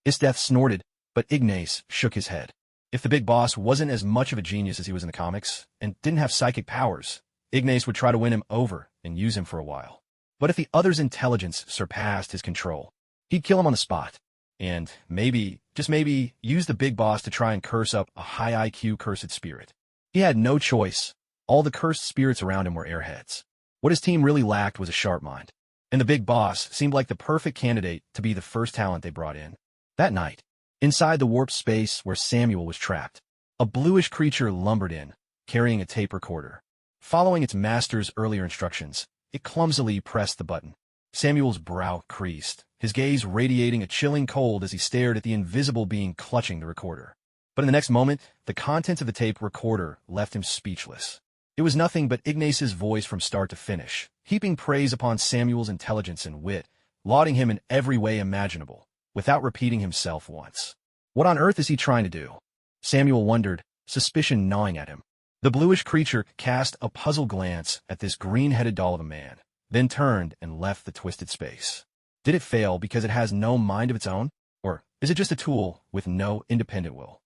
Esdeath snorted, but Ignas shook his head. If the big boss wasn't as much of a genius as he was in the comics, and didn't have psychic powers, Ignas would try to win him over and use him for a while. But if the other's intelligence surpassed his control, he'd kill him on the spot. And maybe, just maybe, use the big boss to try and curse up a high IQ cursed spirit. He had no choice. All the cursed spirits around him were airheads. What his team really lacked was a sharp mind. And the big boss seemed like the perfect candidate to be the first talent they brought in. That night, inside the warped space where Samuel was trapped, a bluish creature lumbered in, carrying a tape recorder. Following its master's earlier instructions, it clumsily pressed the button. Samuel's brow creased, his gaze radiating a chilling cold as he stared at the invisible being clutching the recorder. But in the next moment, the contents of the tape recorder left him speechless. It was nothing but Ignas's voice from start to finish, heaping praise upon Samuel's intelligence and wit, lauding him in every way imaginable, without repeating himself once. What on earth is he trying to do? Samuel wondered, suspicion gnawing at him. The bluish creature cast a puzzled glance at this green-headed doll of a man, then turned and left the twisted space. Did it fail because it has no mind of its own? Or is it just a tool with no independent will?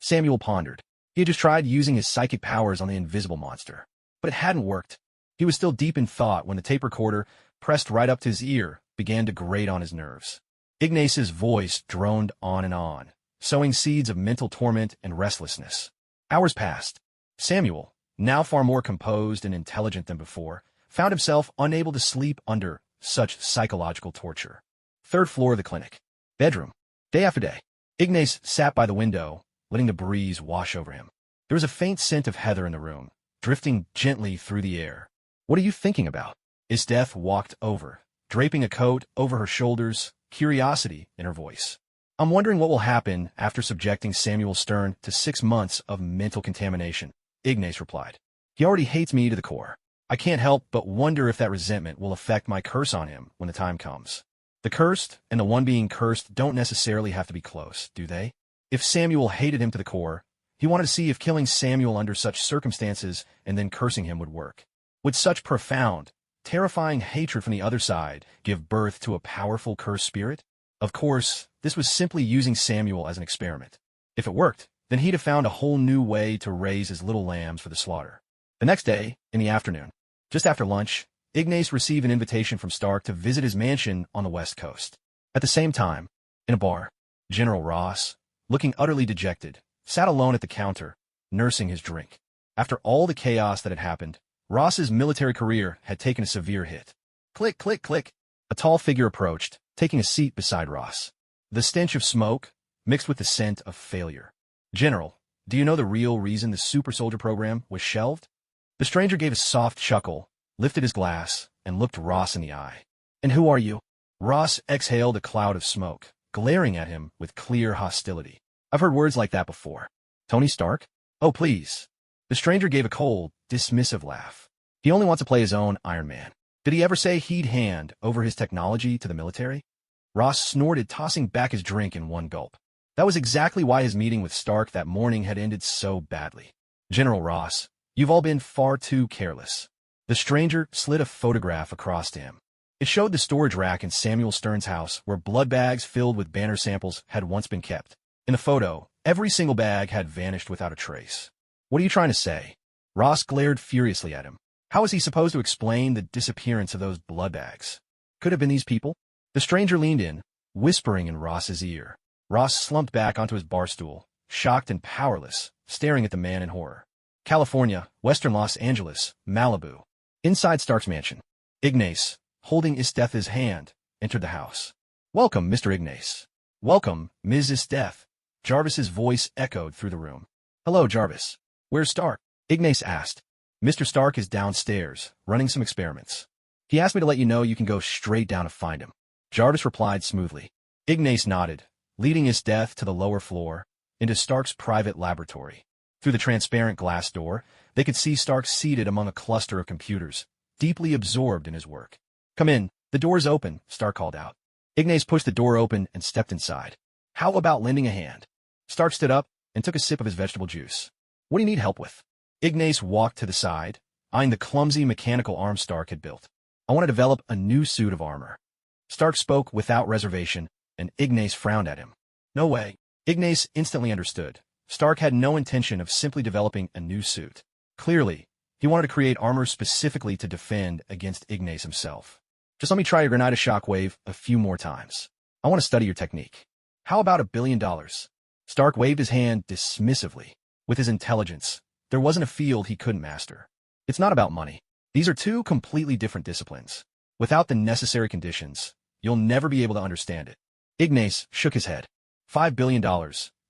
Samuel pondered. He had just tried using his psychic powers on the invisible monster, but it hadn't worked. He was still deep in thought when the tape recorder, pressed right up to his ear, began to grate on his nerves. Ignas's voice droned on, sowing seeds of mental torment and restlessness. Hours passed. Samuel, now far more composed and intelligent than before, found himself unable to sleep under such psychological torture. Third floor of the clinic. Bedroom. Day after day. Ignas sat by the window, letting the breeze wash over him. There was a faint scent of heather in the room, drifting gently through the air. What are you thinking about? Esdeath walked over, draping a coat over her shoulders, curiosity in her voice. I'm wondering what will happen after subjecting Samuel Stern to 6 months of mental contamination, Ignas replied. He already hates me to the core. I can't help but wonder if that resentment will affect my curse on him when the time comes. The cursed and the one being cursed don't necessarily have to be close, do they? If Samuel hated him to the core, he wanted to see if killing Samuel under such circumstances and then cursing him would work. Would such profound, terrifying hatred from the other side give birth to a powerful cursed spirit? Of course, this was simply using Samuel as an experiment. If it worked, then he'd have found a whole new way to raise his little lambs for the slaughter. The next day, in the afternoon, just after lunch, Ignas received an invitation from Stark to visit his mansion on the West Coast. At the same time, in a bar, General Ross, looking utterly dejected, sat alone at the counter, nursing his drink. After all the chaos that had happened, Ross's military career had taken a severe hit. Click, click, click. A tall figure approached, taking a seat beside Ross. The stench of smoke, mixed with the scent of failure. General, do you know the real reason the Super Soldier program was shelved? The stranger gave a soft chuckle, lifted his glass, and looked Ross in the eye. And who are you? Ross exhaled a cloud of smoke, glaring at him with clear hostility. I've heard words like that before. Tony Stark? Oh, please. The stranger gave a cold, dismissive laugh. He only wants to play his own Iron Man. Did he ever say he'd hand over his technology to the military? Ross snorted, tossing back his drink in one gulp. That was exactly why his meeting with Stark that morning had ended so badly. General Ross, you've all been far too careless. The stranger slid a photograph across to him. It showed the storage rack in Samuel Stern's house where blood bags filled with banner samples had once been kept. In the photo, every single bag had vanished without a trace. What are you trying to say? Ross glared furiously at him. How was he supposed to explain the disappearance of those blood bags? Could have been these people? The stranger leaned in, whispering in Ross's ear. Ross slumped back onto his bar stool, shocked and powerless, staring at the man in horror. California, Western Los Angeles, Malibu. Inside Stark's mansion, Ignas, holding Esdeath's hand, entered the house. Welcome, Mr. Ignas. Welcome, Ms. Esdeath. Jarvis's voice echoed through the room. Hello, Jarvis. Where's Stark? Ignas asked. Mr. Stark is downstairs, running some experiments. He asked me to let you know you can go straight down to find him. Jarvis replied smoothly. Ignas nodded, leading Esdeath to the lower floor, into Stark's private laboratory. Through the transparent glass door, they could see Stark seated among a cluster of computers, deeply absorbed in his work. Come in, the door's open, Stark called out. Ignas pushed the door open and stepped inside. How about lending a hand? Stark stood up and took a sip of his vegetable juice. What do you need help with? Ignas walked to the side, eyeing the clumsy mechanical arm Stark had built. I want to develop a new suit of armor. Stark spoke without reservation, and Ignas frowned at him. No way. Ignas instantly understood. Stark had no intention of simply developing a new suit. Clearly, he wanted to create armor specifically to defend against Ignas himself. Just let me try your Granada shockwave a few more times. I want to study your technique. How about $1 billion? Stark waved his hand dismissively. With his intelligence, there wasn't a field he couldn't master. It's not about money. These are two completely different disciplines. Without the necessary conditions, you'll never be able to understand it. Ignas shook his head. $5 billion,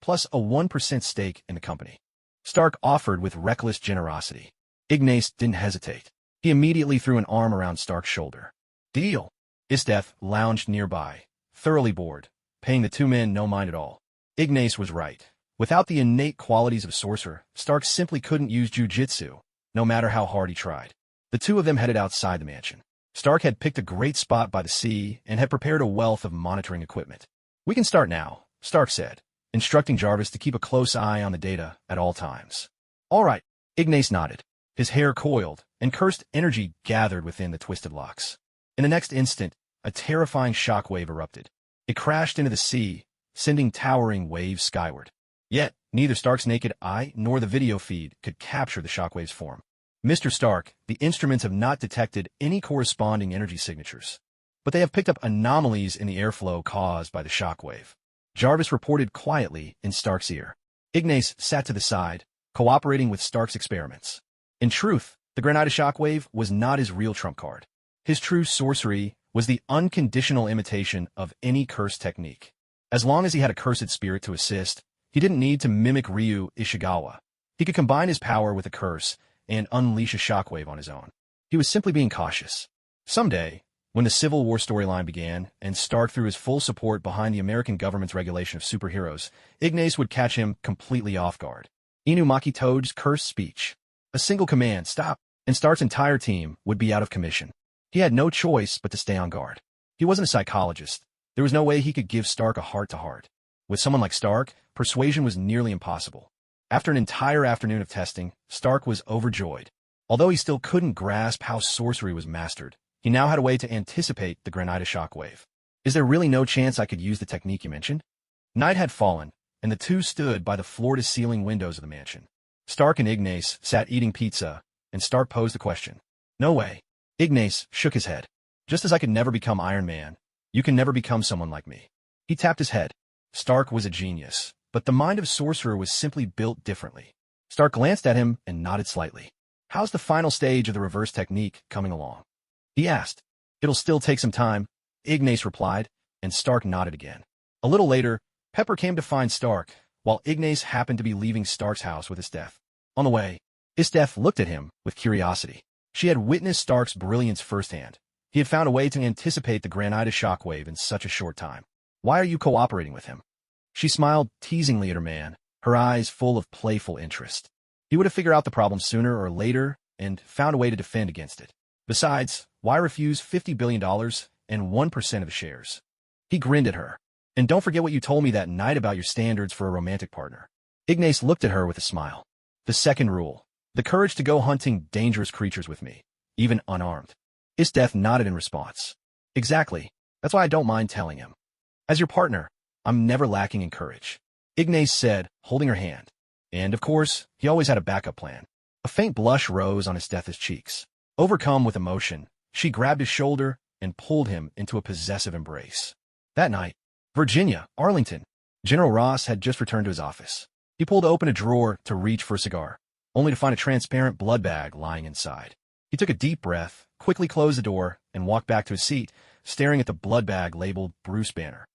plus a 1% stake in the company. Stark offered with reckless generosity. Ignas didn't hesitate. He immediately threw an arm around Stark's shoulder. Deal. Esdeath lounged nearby, thoroughly bored, paying the two men no mind at all. Ignas was right. Without the innate qualities of a sorcerer, Stark simply couldn't use jujitsu, no matter how hard he tried. The two of them headed outside the mansion. Stark had picked a great spot by the sea and had prepared a wealth of monitoring equipment. We can start now, Stark said, instructing Jarvis to keep a close eye on the data at all times. All right, Ignas nodded. His hair coiled, and cursed energy gathered within the twisted locks. In the next instant, a terrifying shockwave erupted. It crashed into the sea, sending towering waves skyward. Yet, neither Stark's naked eye nor the video feed could capture the shockwave's form. Mr. Stark, the instruments have not detected any corresponding energy signatures, but they have picked up anomalies in the airflow caused by the shockwave. Jarvis reported quietly in Stark's ear. Ignas sat to the side, cooperating with Stark's experiments. In truth, the Granada shockwave was not his real trump card. His true sorcery was the unconditional imitation of any curse technique. As long as he had a cursed spirit to assist, he didn't need to mimic Ryu Ishikawa. He could combine his power with a curse and unleash a shockwave on his own. He was simply being cautious. Someday, when the Civil War storyline began and Stark threw his full support behind the American government's regulation of superheroes, Ignas would catch him completely off guard. Inumaki Toad's cursed speech. A single command, stop, and Stark's entire team would be out of commission. He had no choice but to stay on guard. He wasn't a psychologist. There was no way he could give Stark a heart-to-heart. With someone like Stark, persuasion was nearly impossible. After an entire afternoon of testing, Stark was overjoyed. Although he still couldn't grasp how sorcery was mastered, he now had a way to anticipate the Granita shockwave. Is there really no chance I could use the technique you mentioned? Night had fallen, and the two stood by the floor-to-ceiling windows of the mansion. Stark and Ignas sat eating pizza, and Stark posed a question. No way. Ignas shook his head. Just as I could never become Iron Man, you can never become someone like me. He tapped his head. Stark was a genius, but the mind of Sorcerer was simply built differently. Stark glanced at him and nodded slightly. How's the final stage of the reverse technique coming along? He asked. It'll still take some time, Ignas replied, and Stark nodded again. A little later, Pepper came to find Stark, while Ignas happened to be leaving Stark's house with Esdeath. On the way, Esdeath looked at him with curiosity. She had witnessed Stark's brilliance firsthand. He had found a way to anticipate the Granita shockwave in such a short time. Why are you cooperating with him? She smiled teasingly at her man, her eyes full of playful interest. He would have figured out the problem sooner or later and found a way to defend against it. Besides, why refuse $50 billion and 1% of the shares? He grinned at her. And don't forget what you told me that night about your standards for a romantic partner. Ignas looked at her with a smile. The second rule. The courage to go hunting dangerous creatures with me, even unarmed. Esdeath nodded in response. Exactly. That's why I don't mind telling him. As your partner, I'm never lacking in courage. Ignas said, holding her hand. And, of course, he always had a backup plan. A faint blush rose on Esdeath's cheeks. Overcome with emotion, she grabbed his shoulder and pulled him into a possessive embrace. That night, Virginia, Arlington. General Ross had just returned to his office. He pulled open a drawer to reach for a cigar, only to find a transparent blood bag lying inside. He took a deep breath, quickly closed the door, and walked back to his seat, staring at the blood bag labeled Bruce Banner.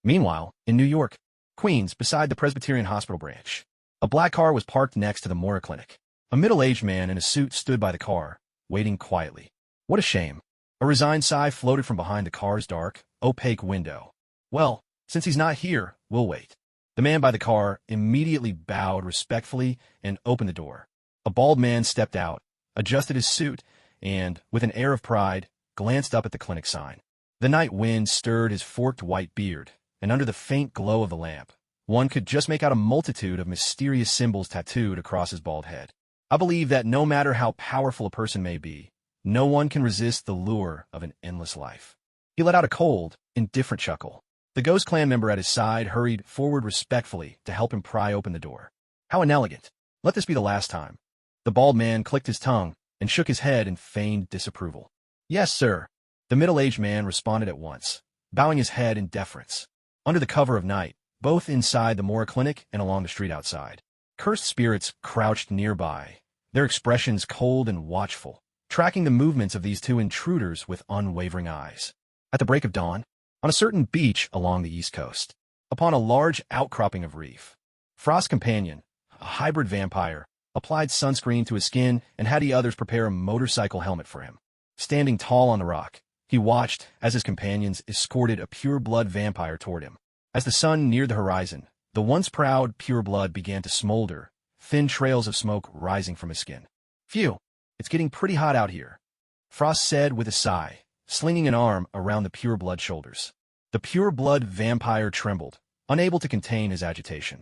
Meanwhile, in New York, Queens, beside the Presbyterian Hospital branch, a black car was parked next to the Morra clinic. A middle-aged man in a suit stood by the car, waiting quietly. What a shame. A resigned sigh floated from behind the car's dark, opaque window. Well, since he's not here, we'll wait. The man by the car immediately bowed respectfully and opened the door. A bald man stepped out, adjusted his suit, and, with an air of pride, glanced up at the clinic sign. The night wind stirred his forked white beard, and under the faint glow of the lamp, one could just make out a multitude of mysterious symbols tattooed across his bald head. I believe that no matter how powerful a person may be, no one can resist the lure of an endless life. He let out a cold, indifferent chuckle. The Ghost Clan member at his side hurried forward respectfully to help him pry open the door. How inelegant. Let this be the last time. The bald man clicked his tongue and shook his head in feigned disapproval. Yes, sir. The middle-aged man responded at once, bowing his head in deference. Under the cover of night, both inside the Morra clinic and along the street outside, cursed spirits crouched nearby, their expressions cold and watchful, tracking the movements of these two intruders with unwavering eyes. At the break of dawn, on a certain beach along the East Coast, upon a large outcropping of reef, Frost's companion, a hybrid vampire, applied sunscreen to his skin and had the others prepare a motorcycle helmet for him. Standing tall on the rock, he watched as his companions escorted a pure-blood vampire toward him. As the sun neared the horizon, the once proud pure-blood began to smolder, thin trails of smoke rising from his skin. Phew, it's getting pretty hot out here, Frost said with a sigh, slinging an arm around the pure-blood shoulders. The pure-blood vampire trembled, unable to contain his agitation.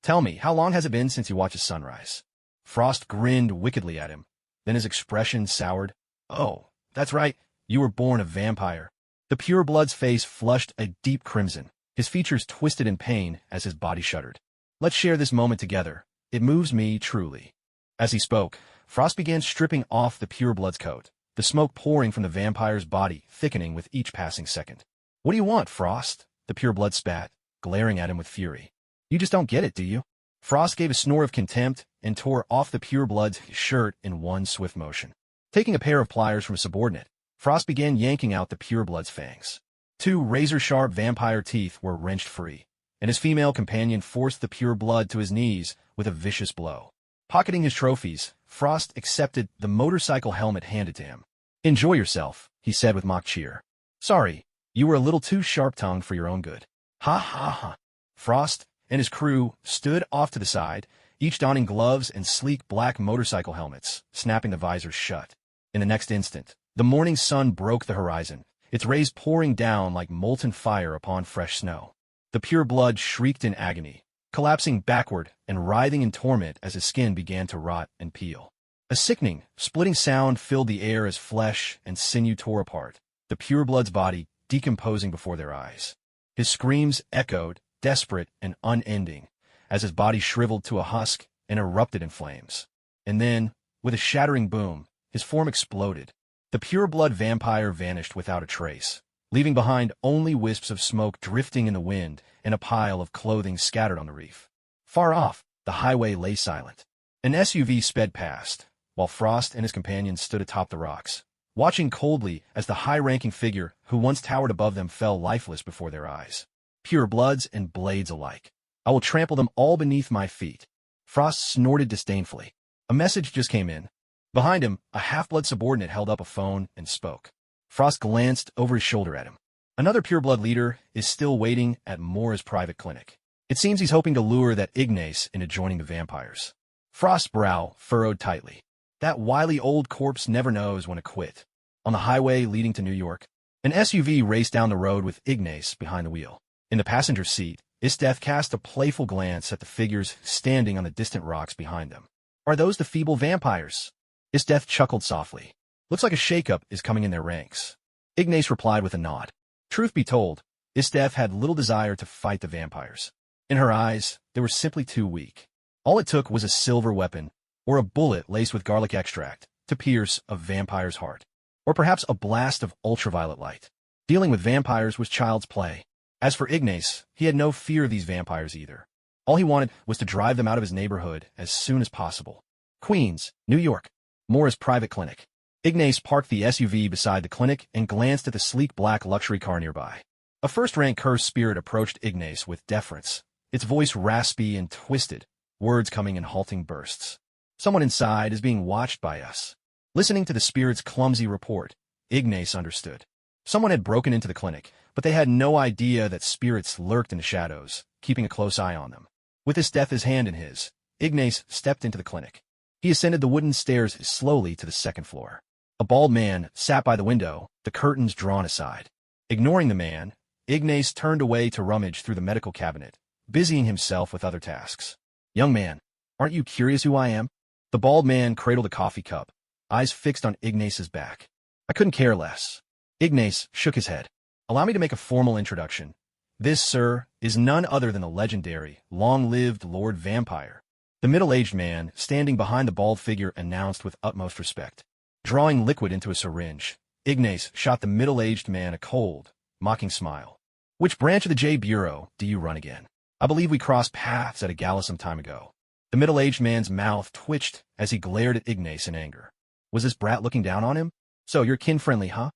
Tell me, how long has it been since you watched the sunrise? Frost grinned wickedly at him. Then his expression soured. Oh, that's right, you were born a vampire. The pure-blood's face flushed a deep crimson, his features twisted in pain as his body shuddered. Let's share this moment together. It moves me truly. As he spoke, Frost began stripping off the pure-blood's coat, the smoke pouring from the vampire's body thickening with each passing second. What do you want, Frost? The pure-blood spat, glaring at him with fury. You just don't get it, do you? Frost gave a snore of contempt and tore off the pure-blood's shirt in one swift motion. Taking a pair of pliers from a subordinate, Frost began yanking out the pure-blood's fangs. Two razor-sharp vampire teeth were wrenched free, and his female companion forced the pure-blood to his knees with a vicious blow. Pocketing his trophies, Frost accepted the motorcycle helmet handed to him. Enjoy yourself, he said with mock cheer. Sorry, you were a little too sharp-tongued for your own good. Ha ha ha. Frost and his crew stood off to the side, each donning gloves and sleek black motorcycle helmets, snapping the visors shut. In the next instant, the morning sun broke the horizon, its rays pouring down like molten fire upon fresh snow. The pure blood shrieked in agony, collapsing backward and writhing in torment as his skin began to rot and peel. A sickening, splitting sound filled the air as flesh and sinew tore apart, the pure blood's body decomposing before their eyes. His screams echoed, desperate and unending, as his body shriveled to a husk and erupted in flames. And then, with a shattering boom, his form exploded. The pure blood vampire vanished without a trace, leaving behind only wisps of smoke drifting in the wind and a pile of clothing scattered on the reef. Far off, the highway lay silent. An SUV sped past, while Frost and his companions stood atop the rocks, watching coldly as the high-ranking figure who once towered above them fell lifeless before their eyes. Pure bloods and blades alike. I will trample them all beneath my feet. Frost snorted disdainfully. A message just came in. Behind him, a half-blood subordinate held up a phone and spoke. Frost glanced over his shoulder at him. Another pure-blood leader is still waiting at Morra's private clinic. It seems he's hoping to lure that Ignas into joining the vampires. Frost's brow furrowed tightly. That wily old corpse never knows when to quit. On the highway leading to New York, an SUV raced down the road with Ignas behind the wheel. In the passenger seat, Esdeath cast a playful glance at the figures standing on the distant rocks behind them. Are those the feeble vampires? Esdeath chuckled softly. Looks like a shakeup is coming in their ranks. Ignas replied with a nod. Truth be told, Esdeath had little desire to fight the vampires. In her eyes, they were simply too weak. All it took was a silver weapon, or a bullet laced with garlic extract, to pierce a vampire's heart. Or perhaps a blast of ultraviolet light. Dealing with vampires was child's play. As for Ignas, he had no fear of these vampires either. All he wanted was to drive them out of his neighborhood as soon as possible. Queens, New York. Morra's private clinic. Ignas parked the SUV beside the clinic and glanced at the sleek black luxury car nearby. A first-rank cursed spirit approached Ignas with deference, its voice raspy and twisted, words coming in halting bursts. Someone inside is being watched by us. Listening to the spirit's clumsy report, Ignas understood. Someone had broken into the clinic, but they had no idea that spirits lurked in the shadows, keeping a close eye on them. With Esdeath's hand in his, Ignas stepped into the clinic. He ascended the wooden stairs slowly to the second floor. A bald man sat by the window, the curtains drawn aside. Ignoring the man, Ignas turned away to rummage through the medical cabinet, busying himself with other tasks. Young man, aren't you curious who I am? The bald man cradled a coffee cup, eyes fixed on Ignas's back. I couldn't care less. Ignas shook his head. Allow me to make a formal introduction. This, sir, is none other than the legendary, long-lived Lord Vampire. The middle-aged man, standing behind the bald figure, announced with utmost respect. Drawing liquid into a syringe, Ignas shot the middle-aged man a cold, mocking smile. Which branch of the J Bureau do you run again? I believe we crossed paths at a gala some time ago. The middle-aged man's mouth twitched as he glared at Ignas in anger. Was this brat looking down on him? So you're kin-friendly, huh?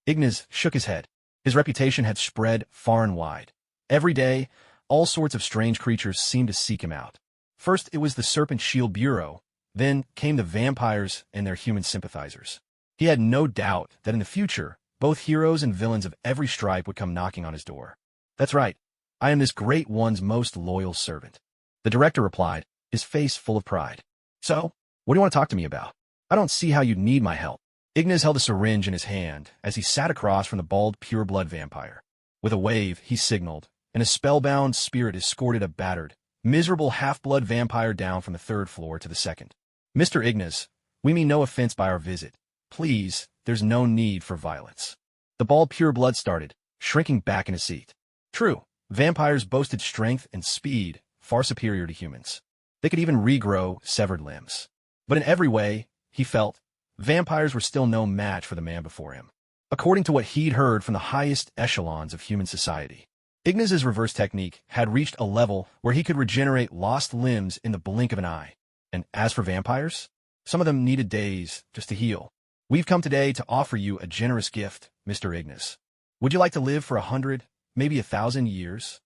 Ignas shook his head. His reputation had spread far and wide. Every day, all sorts of strange creatures seemed to seek him out. First, it was the Serpent Shield Bureau. Then came the vampires and their human sympathizers. He had no doubt that in the future, both heroes and villains of every stripe would come knocking on his door. That's right. I am this great one's most loyal servant. The director replied, his face full of pride. So, what do you want to talk to me about? I don't see how you'd need my help. Ignas held a syringe in his hand as he sat across from the bald pure-blood vampire. With a wave, he signaled, and a spellbound spirit escorted a battered, miserable half-blood vampire down from the third floor to the second. Mr. Ignas, we mean no offense by our visit. Please, there's no need for violence. The bald pure-blood started, shrinking back in his seat. True, vampires boasted strength and speed far superior to humans. They could even regrow severed limbs. But in every way, he felt, vampires were still no match for the man before him. According to what he'd heard from the highest echelons of human society, Ignas's reverse technique had reached a level where he could regenerate lost limbs in the blink of an eye. And as for vampires, some of them needed days just to heal. We've come today to offer you a generous gift, Mr. Ignas. Would you like to live for 100, maybe 1,000 years?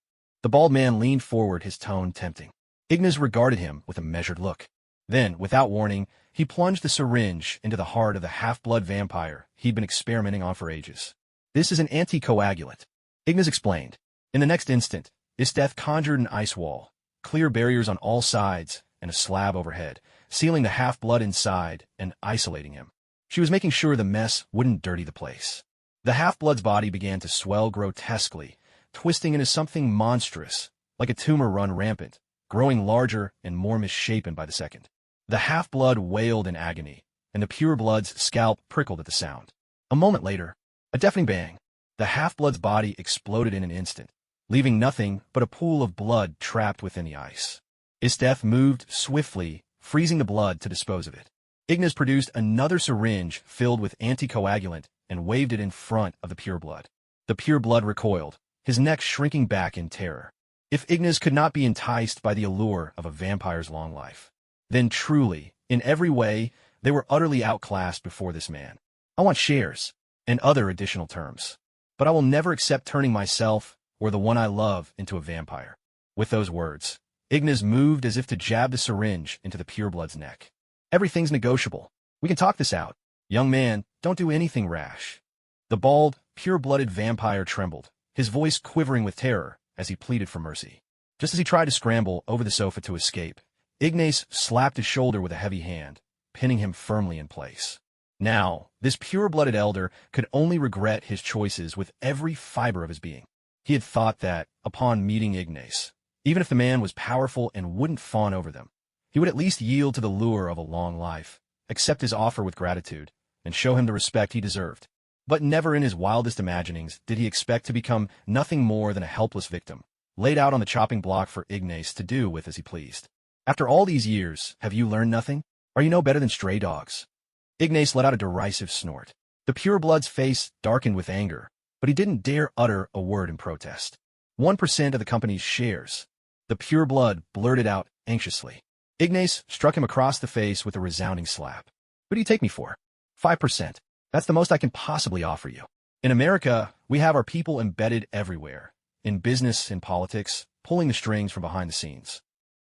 The bald man leaned forward, his tone tempting. Ignas regarded him with a measured look. Then, without warning, he plunged the syringe into the heart of the half-blood vampire he'd been experimenting on for ages. This is an anticoagulant, Ignas explained. In the next instant, Esdeath conjured an ice wall, clear barriers on all sides, and a slab overhead, sealing the half-blood inside and isolating him. She was making sure the mess wouldn't dirty the place. The half-blood's body began to swell grotesquely, twisting into something monstrous, like a tumor run rampant, growing larger and more misshapen by the second. The half-blood wailed in agony, and the pureblood's scalp prickled at the sound. A moment later, a deafening bang. The half-blood's body exploded in an instant, leaving nothing but a pool of blood trapped within the ice. Esdeath moved swiftly, freezing the blood to dispose of it. Ignas produced another syringe filled with anticoagulant and waved it in front of the pureblood. The pureblood recoiled, his neck shrinking back in terror. If Ignas could not be enticed by the allure of a vampire's long life, then truly, in every way, they were utterly outclassed before this man. I want shares, and other additional terms. But I will never accept turning myself, or the one I love, into a vampire. With those words, Ignas moved as if to jab the syringe into the pureblood's neck. Everything's negotiable. We can talk this out. Young man, don't do anything rash. The bald, pure-blooded vampire trembled, his voice quivering with terror as he pleaded for mercy. Just as he tried to scramble over the sofa to escape, Ignas slapped his shoulder with a heavy hand, pinning him firmly in place. Now, this pure-blooded elder could only regret his choices with every fiber of his being. He had thought that, upon meeting Ignas, even if the man was powerful and wouldn't fawn over them, he would at least yield to the lure of a long life, accept his offer with gratitude, and show him the respect he deserved. But never in his wildest imaginings did he expect to become nothing more than a helpless victim, laid out on the chopping block for Ignas to do with as he pleased. After all these years, have you learned nothing? Are you no better than stray dogs? Ignas let out a derisive snort. The pureblood's face darkened with anger, but he didn't dare utter a word in protest. 1% of the company's shares. The pureblood blurted out anxiously. Ignas struck him across the face with a resounding slap. What do you take me for? 5%. That's the most I can possibly offer you. In America, we have our people embedded everywhere. In business, in politics, pulling the strings from behind the scenes.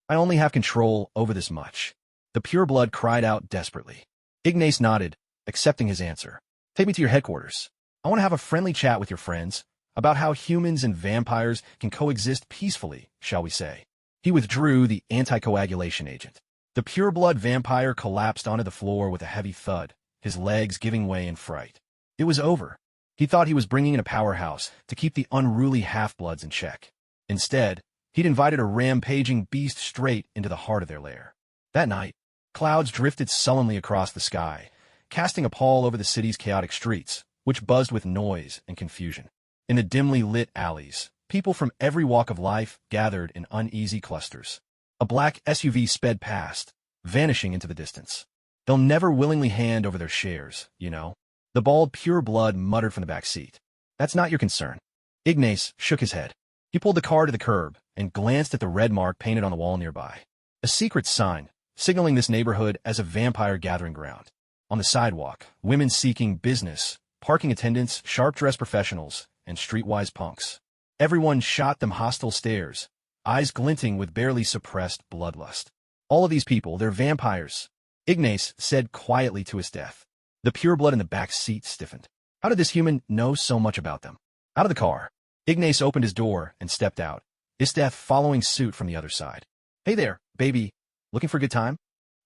I only have control over this much. The pureblood cried out desperately. Ignas nodded, accepting his answer. Take me to your headquarters. I want to have a friendly chat with your friends about how humans and vampires can coexist peacefully, shall we say. He withdrew the anticoagulation agent. The pureblood vampire collapsed onto the floor with a heavy thud, his legs giving way in fright. It was over. He thought he was bringing in a powerhouse to keep the unruly half-bloods in check. Instead, he'd invited a rampaging beast straight into the heart of their lair. That night, clouds drifted sullenly across the sky, casting a pall over the city's chaotic streets, which buzzed with noise and confusion. In the dimly lit alleys, people from every walk of life gathered in uneasy clusters. A black SUV sped past, vanishing into the distance. They'll never willingly hand over their shares, you know. The bald pureblood muttered from the back seat. That's not your concern. Ignas shook his head. He pulled the car to the curb and glanced at the red mark painted on the wall nearby. A secret sign, signaling this neighborhood as a vampire gathering ground. On the sidewalk, women seeking business, parking attendants, sharp-dressed professionals, and streetwise punks. Everyone shot them hostile stares, eyes glinting with barely suppressed bloodlust. All of these people, they're vampires, Ignas said quietly to Esdeath. The pureblood in the back seat stiffened. How did this human know so much about them? Out of the car, Ignas opened his door and stepped out, Esdeath following suit from the other side. Hey there, baby. Looking for a good time?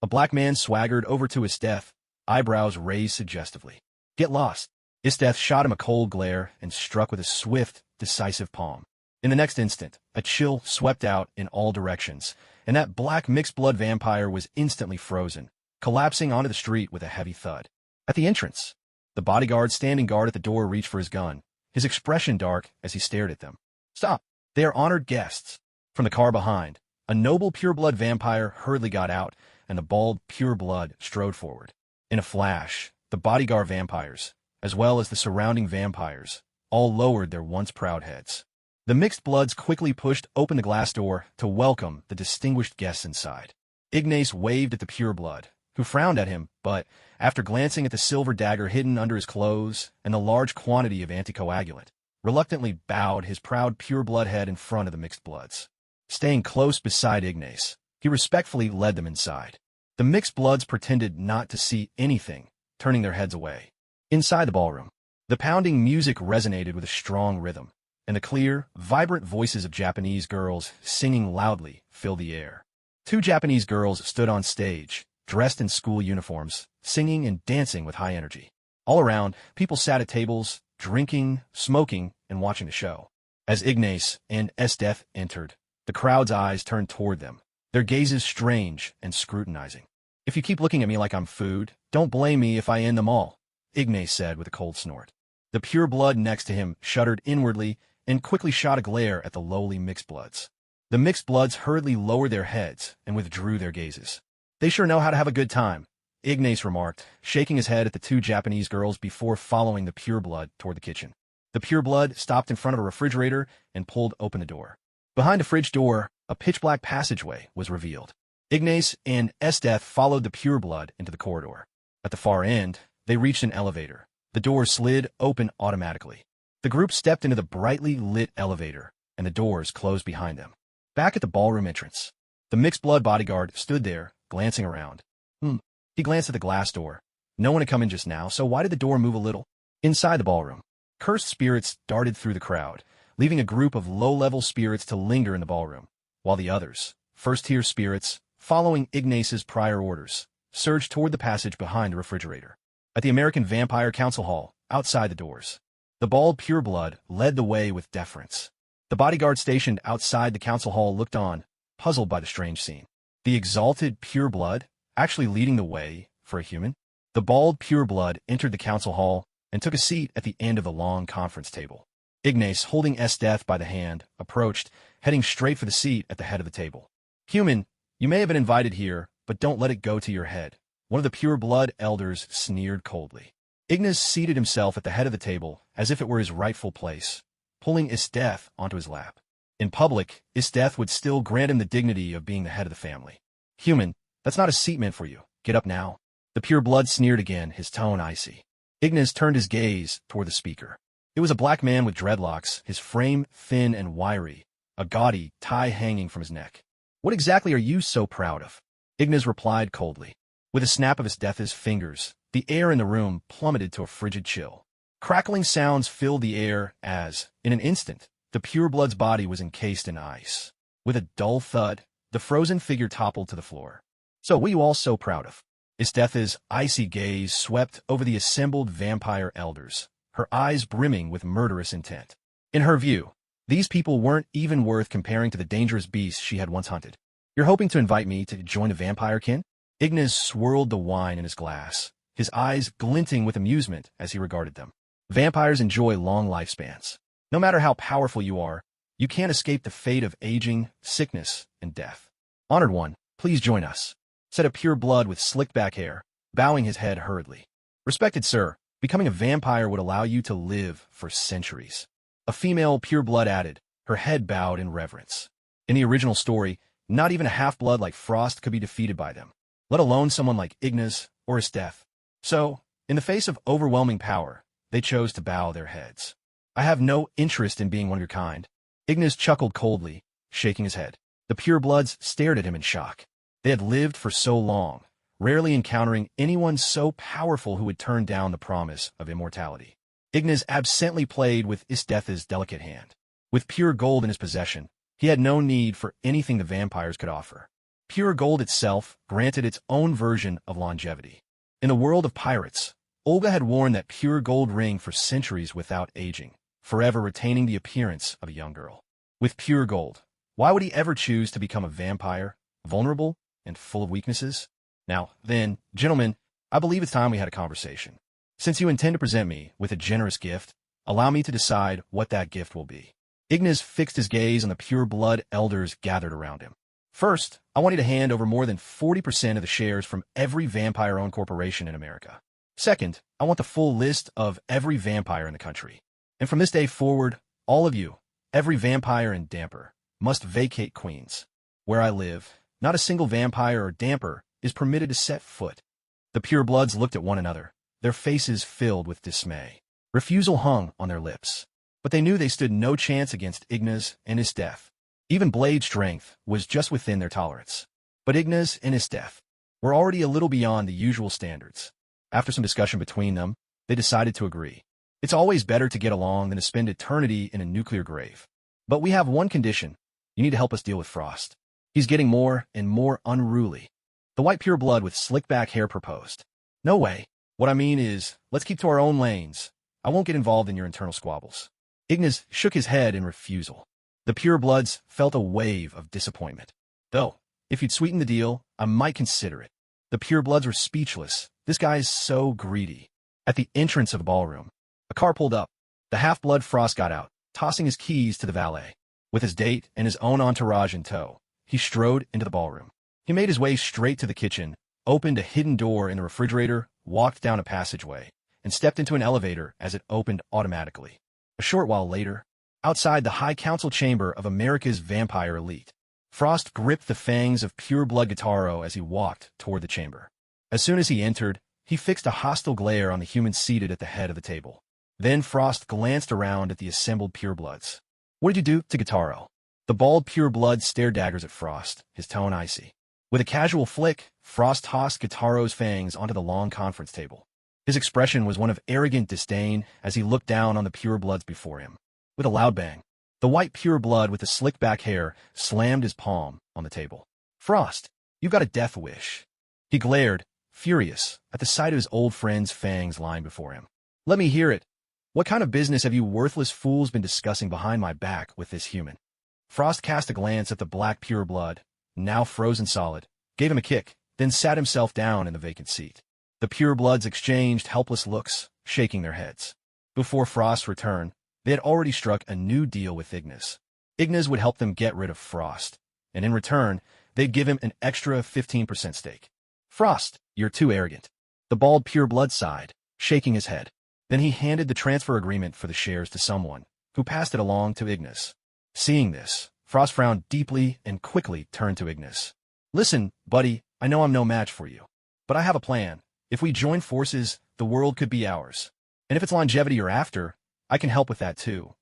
A black man swaggered over to Esdeath, eyebrows raised suggestively. Get lost. Esdeath shot him a cold glare and struck with a swift, decisive palm. In the next instant, a chill swept out in all directions, and that black mixed-blood vampire was instantly frozen, collapsing onto the street with a heavy thud. At the entrance, the bodyguard standing guard at the door reached for his gun, his expression dark as he stared at them. Stop. They are honored guests. From the car behind, a noble pureblood vampire hurriedly got out, and the bald pureblood strode forward. In a flash, the bodyguard vampires, as well as the surrounding vampires, all lowered their once proud heads. The mixed bloods quickly pushed open the glass door to welcome the distinguished guests inside. Ignas waved at the pureblood, who frowned at him, but, after glancing at the silver dagger hidden under his clothes and the large quantity of anticoagulant, reluctantly bowed his proud pureblood head in front of the mixed bloods. Staying close beside Ignas, he respectfully led them inside. The mixed bloods pretended not to see anything, turning their heads away. Inside the ballroom, the pounding music resonated with a strong rhythm, and the clear, vibrant voices of Japanese girls singing loudly filled the air. Two Japanese girls stood on stage, dressed in school uniforms, singing and dancing with high energy. All around, people sat at tables, drinking, smoking, and watching the show. As Ignas and Esdeath entered, the crowd's eyes turned toward them, their gazes strange and scrutinizing. "If you keep looking at me like I'm food, don't blame me if I end them all," Ignas said with a cold snort. The pure blood next to him shuddered inwardly and quickly shot a glare at the lowly mixed bloods. The mixed bloods hurriedly lowered their heads and withdrew their gazes. "They sure know how to have a good time," Ignas remarked, shaking his head at the two Japanese girls before following the pure blood toward the kitchen. The pure blood stopped in front of a refrigerator and pulled open the door. Behind the fridge door, a pitch-black passageway was revealed. Ignas and Esdeath followed the pure blood into the corridor. At the far end, they reached an elevator. The door slid open automatically. The group stepped into the brightly lit elevator, and the doors closed behind them. Back at the ballroom entrance, the mixed-blood bodyguard stood there, glancing around. He glanced at the glass door. No one had come in just now, so why did the door move a little? Inside the ballroom, cursed spirits darted through the crowd, leaving a group of low-level spirits to linger in the ballroom, while the others, first-tier spirits, following Ignas's prior orders, surged toward the passage behind the refrigerator. At the American Vampire Council Hall, outside the doors, the bald pureblood led the way with deference. The bodyguard stationed outside the council hall looked on, puzzled by the strange scene. The exalted pureblood actually leading the way for a human? The bald pureblood entered the council hall and took a seat at the end of the long conference table. Ignas, holding Esdeath by the hand, approached, heading straight for the seat at the head of the table. "Human, you may have been invited here, but don't let it go to your head," one of the pureblood elders sneered coldly. Ignas seated himself at the head of the table as if it were his rightful place, pulling Esdeath onto his lap. In public, Esdeath would still grant him the dignity of being the head of the family. "Human, that's not a seat meant for you. Get up now." The pure blood sneered again, his tone icy. Ignas turned his gaze toward the speaker. It was a black man with dreadlocks, his frame thin and wiry, a gaudy tie hanging from his neck. "What exactly are you so proud of?" Ignas replied coldly. With a snap of Esdeath's fingers, the air in the room plummeted to a frigid chill. Crackling sounds filled the air as, in an instant, the pureblood's body was encased in ice. With a dull thud, the frozen figure toppled to the floor. "So what are you all so proud of?" Esdeath's icy gaze swept over the assembled vampire elders, her eyes brimming with murderous intent. In her view, these people weren't even worth comparing to the dangerous beasts she had once hunted. "You're hoping to invite me to join the vampire kin?" Ignas swirled the wine in his glass, his eyes glinting with amusement as he regarded them. "Vampires enjoy long lifespans. No matter how powerful you are, you can't escape the fate of aging, sickness, and death. Honored one, please join us," said a pure blood with slicked back hair, bowing his head hurriedly. "Respected sir, becoming a vampire would allow you to live for centuries," a female pure blood added, her head bowed in reverence. In the original story, not even a half-blood like Frost could be defeated by them, let alone someone like Ignas or Esdeath. So, in the face of overwhelming power, they chose to bow their heads. "I have no interest in being one of your kind." Ignas chuckled coldly, shaking his head. The purebloods stared at him in shock. They had lived for so long, rarely encountering anyone so powerful who would turn down the promise of immortality. Ignas absently played with Esdeath's delicate hand. With pure gold in his possession, he had no need for anything the vampires could offer. Pure gold itself granted its own version of longevity. In the world of pirates, Olga had worn that pure gold ring for centuries without aging, forever retaining the appearance of a young girl. With pure gold, why would he ever choose to become a vampire, vulnerable and full of weaknesses? Now, then, gentlemen, I believe it's time we had a conversation. Since you intend to present me with a generous gift, allow me to decide what that gift will be. Ignas fixed his gaze on the pure blood elders gathered around him. "First, I want you to hand over more than 40% of the shares from every vampire-owned corporation in America. Second, I want the full list of every vampire in the country. And from this day forward, all of you, every vampire and damper, must vacate Queens. Where I live, not a single vampire or damper is permitted to set foot." The purebloods looked at one another, their faces filled with dismay. Refusal hung on their lips, but they knew they stood no chance against Ignas and Esdeath. Even blade strength was just within their tolerance. But Ignas and Esdeath were already a little beyond the usual standards. After some discussion between them, they decided to agree. It's always better to get along than to spend eternity in a nuclear grave. But we have one condition. You need to help us deal with Frost. He's getting more and more unruly. The white pureblood with slick-back hair proposed. No way. What I mean is, let's keep to our own lanes. I won't get involved in your internal squabbles. Ignas shook his head in refusal. The purebloods felt a wave of disappointment. Though, if you'd sweeten the deal, I might consider it. The purebloods were speechless. This guy is so greedy. At the entrance of the ballroom, a car pulled up. The half-blood Frost got out, tossing his keys to the valet. With his date and his own entourage in tow, he strode into the ballroom. He made his way straight to the kitchen, opened a hidden door in the refrigerator, walked down a passageway, and stepped into an elevator as it opened automatically. A short while later, outside the High Council chamber of America's vampire elite, Frost gripped the fangs of pureblood Guittaro as he walked toward the chamber. As soon as he entered, he fixed a hostile glare on the human seated at the head of the table. Then Frost glanced around at the assembled purebloods. What did you do to Guittaro? The bald pureblood stared daggers at Frost, his tone icy. With a casual flick, Frost tossed Guittaro's fangs onto the long conference table. His expression was one of arrogant disdain as he looked down on the purebloods before him. With a loud bang, the white pureblood with the slick-back hair slammed his palm on the table. Frost, you've got a death wish. He glared, furious, at the sight of his old friend's fangs lying before him. Let me hear it. What kind of business have you worthless fools been discussing behind my back with this human? Frost cast a glance at the black pureblood, now frozen solid, gave him a kick, then sat himself down in the vacant seat. The purebloods exchanged helpless looks, shaking their heads. Before Frost's return, they had already struck a new deal with Ignas. Ignas would help them get rid of Frost, and in return, they'd give him an extra 15% stake. Frost, you're too arrogant. The bald pureblood sighed, shaking his head. Then he handed the transfer agreement for the shares to someone, who passed it along to Ignas. Seeing this, Frost frowned deeply and quickly turned to Ignas. Listen, buddy, I know I'm no match for you, but I have a plan. If we join forces, the world could be ours. And if it's longevity you're after, I can help with that too.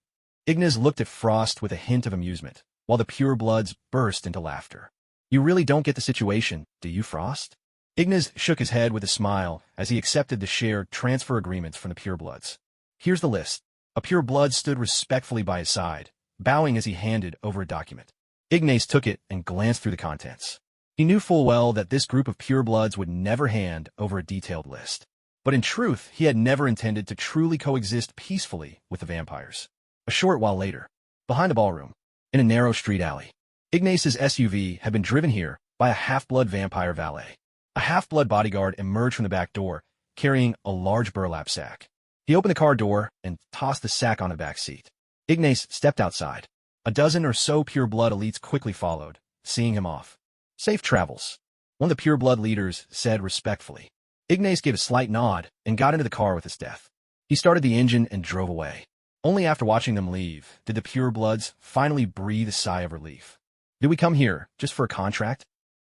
Ignas looked at Frost with a hint of amusement, while the purebloods burst into laughter. You really don't get the situation, do you, Frost? Ignas shook his head with a smile as he accepted the shared transfer agreements from the purebloods. Here's the list. A pureblood stood respectfully by his side, bowing as he handed over a document. Ignas took it and glanced through the contents. He knew full well that this group of purebloods would never hand over a detailed list. But in truth, he had never intended to truly coexist peacefully with the vampires. A short while later, behind a ballroom, in a narrow street alley, Ignas's SUV had been driven here by a half-blood vampire valet. A half-blood bodyguard emerged from the back door, carrying a large burlap sack. He opened the car door and tossed the sack on the back seat. Ignas stepped outside. A dozen or so pureblood elites quickly followed, seeing him off. Safe travels, one of the pureblood leaders said respectfully. Ignas gave a slight nod and got into the car with Esdeath. He started the engine and drove away. Only after watching them leave did the purebloods finally breathe a sigh of relief. Did we come here just for a contract?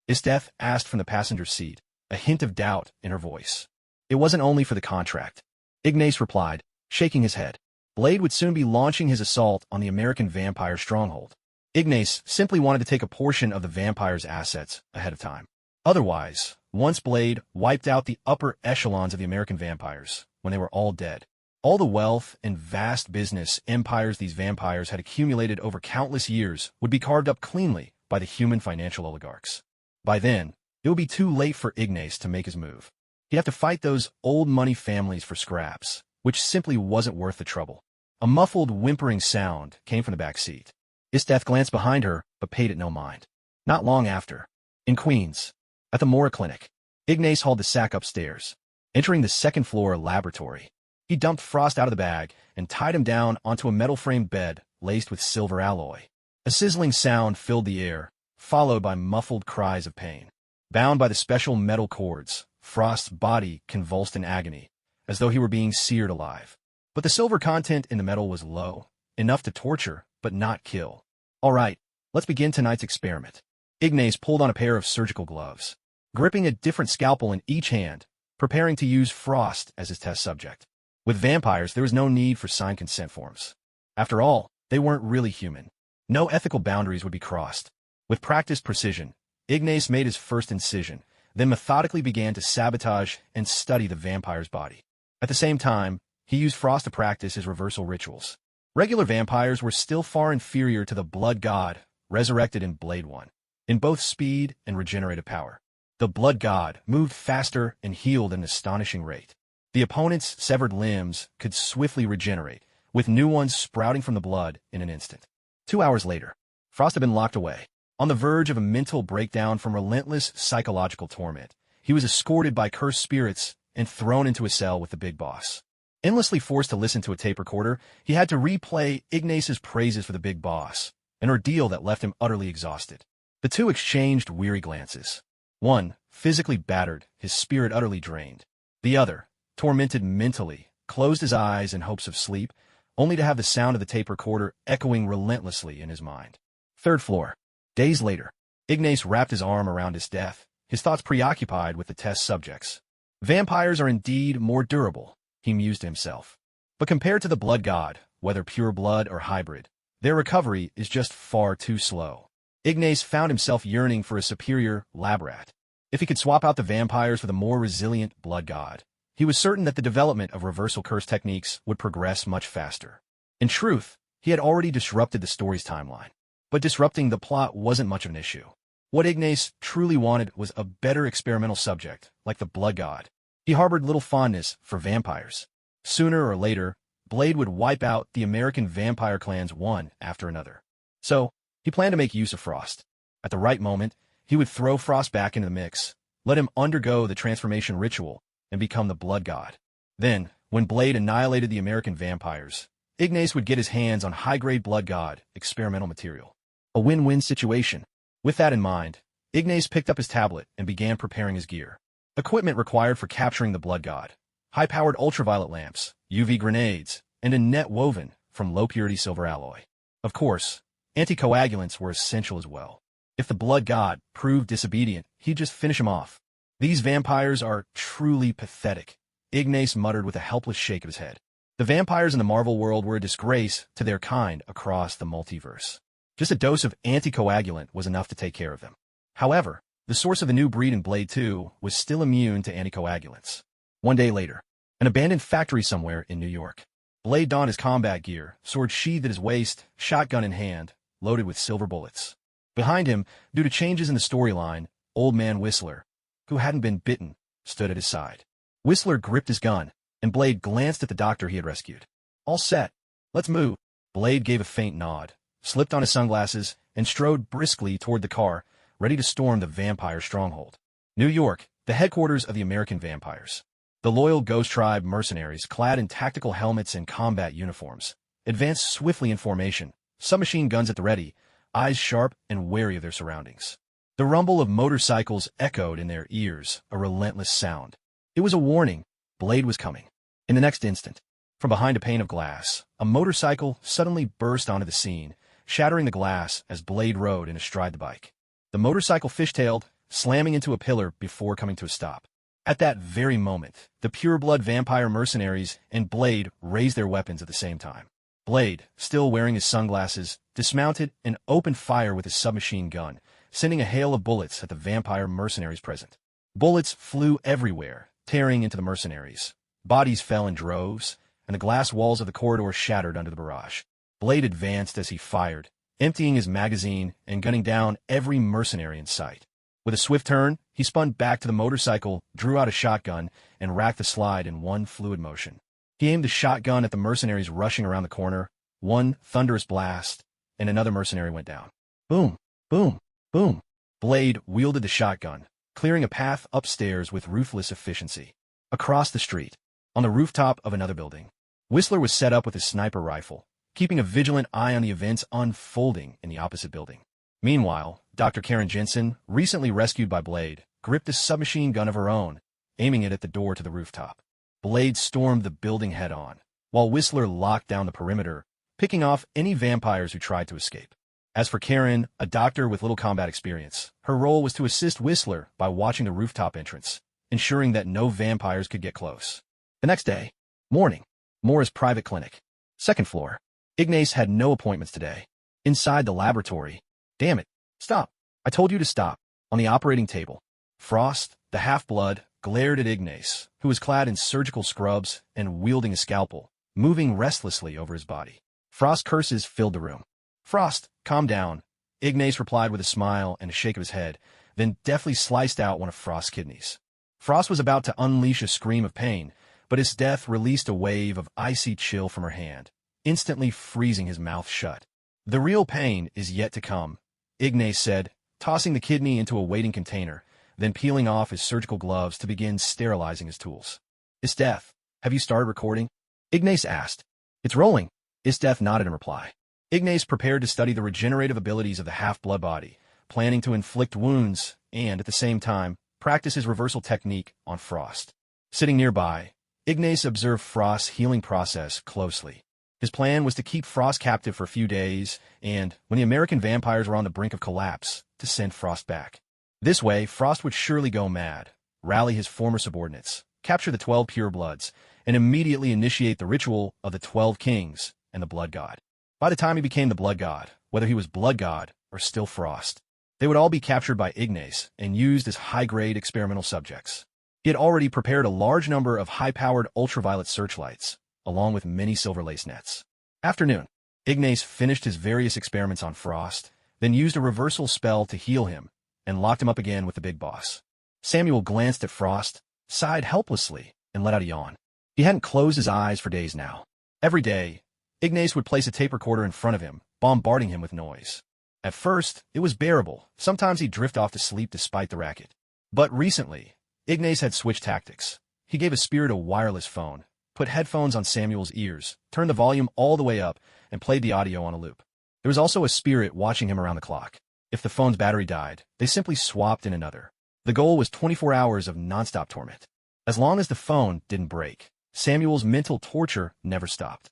Esdeath asked from the passenger seat, a hint of doubt in her voice. It wasn't only for the contract. Ignas replied, shaking his head. Blade would soon be launching his assault on the American vampire stronghold. Ignas simply wanted to take a portion of the vampire's assets ahead of time. Otherwise, once Blade wiped out the upper echelons of the American vampires, when they were all dead, all the wealth and vast business empires these vampires had accumulated over countless years would be carved up cleanly by the human financial oligarchs. By then, it would be too late for Ignas to make his move. He'd have to fight those old money families for scraps, which simply wasn't worth the trouble. A muffled, whimpering sound came from the back seat. Esdeath glanced behind her, but paid it no mind. Not long after, in Queens, at the Morra clinic, Ignas hauled the sack upstairs. Entering the second-floor laboratory, he dumped Frost out of the bag and tied him down onto a metal-framed bed laced with silver alloy. A sizzling sound filled the air, followed by muffled cries of pain. Bound by the special metal cords, Frost's body convulsed in agony, as though he were being seared alive. But the silver content in the metal was low, enough to torture, but not kill. All right, let's begin tonight's experiment. Ignas pulled on a pair of surgical gloves, gripping a different scalpel in each hand, preparing to use Frost as his test subject. With vampires, there was no need for signed consent forms. After all, they weren't really human. No ethical boundaries would be crossed. With practiced precision, Ignas made his first incision, then methodically began to sabotage and study the vampire's body. At the same time, he used Frost to practice his reversal rituals. Regular vampires were still far inferior to the blood god, resurrected in Blade 1. in both speed and regenerative power. The blood god moved faster and healed at an astonishing rate. The opponent's severed limbs could swiftly regenerate, with new ones sprouting from the blood in an instant. 2 hours later, Frost had been locked away. On the verge of a mental breakdown from relentless psychological torment, he was escorted by cursed spirits and thrown into a cell with the big boss. Endlessly forced to listen to a tape recorder, he had to replay Ignas's praises for the big boss, an ordeal that left him utterly exhausted. The two exchanged weary glances. One, physically battered, his spirit utterly drained. The other, tormented mentally, closed his eyes in hopes of sleep, only to have the sound of the tape recorder echoing relentlessly in his mind. 3rd floor. Days later, Ignas wrapped his arm around Esdeath, his thoughts preoccupied with the test subjects. Vampires are indeed more durable, he mused to himself. But compared to the blood god, whether pure blood or hybrid, their recovery is just far too slow. Ignas found himself yearning for a superior lab rat. If he could swap out the vampires for the more resilient blood god, he was certain that the development of reversal curse techniques would progress much faster. In truth, he had already disrupted the story's timeline. But disrupting the plot wasn't much of an issue. What Ignas truly wanted was a better experimental subject, like the blood god. He harbored little fondness for vampires. Sooner or later, Blade would wipe out the American vampire clans one after another. So, he planned to make use of Frost. At the right moment, he would throw Frost back into the mix, let him undergo the transformation ritual, and become the blood god. Then, when Blade annihilated the American vampires, Ignas would get his hands on high-grade blood god experimental material. A win-win situation. With that in mind, Ignas picked up his tablet and began preparing his gear. Equipment required for capturing the blood god: high-powered ultraviolet lamps, UV grenades, and a net woven from low-purity silver alloy. Of course, anticoagulants were essential as well. If the blood god proved disobedient, he'd just finish him off. These vampires are truly pathetic, Ignas muttered with a helpless shake of his head. The vampires in the Marvel world were a disgrace to their kind across the multiverse. Just a dose of anticoagulant was enough to take care of them. However, the source of the new breed in Blade 2 was still immune to anticoagulants. 1 day later, an abandoned factory somewhere in New York. Blade donned his combat gear, sword sheathed at his waist, shotgun in hand, loaded with silver bullets. Behind him, due to changes in the storyline, Old Man Whistler, who hadn't been bitten, stood at his side. Whistler gripped his gun, and Blade glanced at the doctor he had rescued. All set. Let's move. Blade gave a faint nod, slipped on his sunglasses, and strode briskly toward the car, ready to storm the vampire stronghold. New York, the headquarters of the American vampires. The loyal Ghost Tribe mercenaries, clad in tactical helmets and combat uniforms, advanced swiftly in formation, submachine guns at the ready, eyes sharp and wary of their surroundings. The rumble of motorcycles echoed in their ears, a relentless sound. It was a warning. Blade was coming. In the next instant, from behind a pane of glass, a motorcycle suddenly burst onto the scene, shattering the glass as Blade rode in astride the bike. The motorcycle fishtailed, slamming into a pillar before coming to a stop. At that very moment, the pure-blood vampire mercenaries and Blade raised their weapons at the same time. Blade, still wearing his sunglasses, dismounted and opened fire with his submachine gun, sending a hail of bullets at the vampire mercenaries present. Bullets flew everywhere, tearing into the mercenaries. Bodies fell in droves, and the glass walls of the corridor shattered under the barrage. Blade advanced as he fired, emptying his magazine and gunning down every mercenary in sight. With a swift turn, he spun back to the motorcycle, drew out a shotgun, and racked the slide in one fluid motion. He aimed the shotgun at the mercenaries rushing around the corner. One thunderous blast, and another mercenary went down. Boom, boom, boom. Blade wielded the shotgun, clearing a path upstairs with ruthless efficiency. Across the street, on the rooftop of another building, Whistler was set up with his sniper rifle, keeping a vigilant eye on the events unfolding in the opposite building. Meanwhile, Dr. Karen Jensen, recently rescued by Blade, gripped a submachine gun of her own, aiming it at the door to the rooftop. Blade stormed the building head-on, while Whistler locked down the perimeter, picking off any vampires who tried to escape. As for Karen, a doctor with little combat experience, her role was to assist Whistler by watching the rooftop entrance, ensuring that no vampires could get close. The next day, morning, Morra's private clinic. 2nd floor. Ignas had no appointments today. Inside the laboratory. Damn it. Stop. I told you to stop. On the operating table, Frost, the half-blood, glared at Ignas, who was clad in surgical scrubs and wielding a scalpel, moving restlessly over his body. Frost's curses filled the room. Frost, calm down. Ignace replied with a smile and a shake of his head, then deftly sliced out one of Frost's kidneys. Frost was about to unleash a scream of pain, but Esdeath released a wave of icy chill from her hand, instantly freezing his mouth shut. The real pain is yet to come, Ignace said, tossing the kidney into a waiting container, then peeling off his surgical gloves to begin sterilizing his tools. Esdeath, have you started recording? Ignace asked. It's rolling. Esdeath nodded in reply. Ignace prepared to study the regenerative abilities of the half-blood body, planning to inflict wounds and, at the same time, practice his reversal technique on Frost. Sitting nearby, Ignace observed Frost's healing process closely. His plan was to keep Frost captive for a few days and, when the American vampires were on the brink of collapse, to send Frost back. This way, Frost would surely go mad, rally his former subordinates, capture the 12 purebloods, and immediately initiate the ritual of the 12 kings and the Blood God. By the time he became the Blood God, whether he was Blood God or still Frost, they would all be captured by Ignace and used as high-grade experimental subjects. He had already prepared a large number of high-powered ultraviolet searchlights, along with many silver lace nets. Afternoon, Ignace finished his various experiments on Frost, then used a reversal spell to heal him, and locked him up again with the big boss. Samuel glanced at Frost, sighed helplessly, and let out a yawn. He hadn't closed his eyes for days now. Every day, Ignace would place a tape recorder in front of him, bombarding him with noise. At first, it was bearable. Sometimes he'd drift off to sleep despite the racket. But recently, Ignace had switched tactics. He gave a spirit a wireless phone, put headphones on Samuel's ears, turned the volume all the way up, and played the audio on a loop. There was also a spirit watching him around the clock. If the phone's battery died, they simply swapped in another. The goal was 24 hours of nonstop torment. As long as the phone didn't break, Samuel's mental torture never stopped.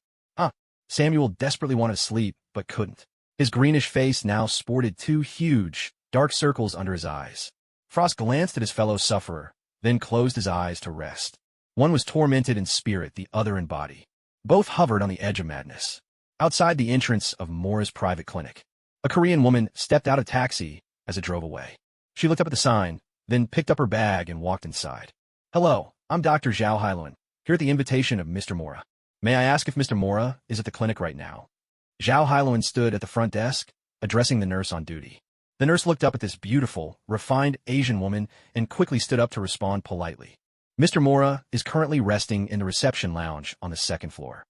Samuel desperately wanted to sleep, but couldn't. His greenish face now sported two huge, dark circles under his eyes. Frost glanced at his fellow sufferer, then closed his eyes to rest. One was tormented in spirit, the other in body. Both hovered on the edge of madness. Outside the entrance of Morra's private clinic, a Korean woman stepped out of a taxi as it drove away. She looked up at the sign, then picked up her bag and walked inside. Hello, I'm Dr. Zhao Hailuan, here at the invitation of Mr. Morra. May I ask if Mr. Morra is at the clinic right now? Zhao Hailuan stood at the front desk, addressing the nurse on duty. The nurse looked up at this beautiful, refined Asian woman and quickly stood up to respond politely. Mr. Morra is currently resting in the reception lounge on the second floor.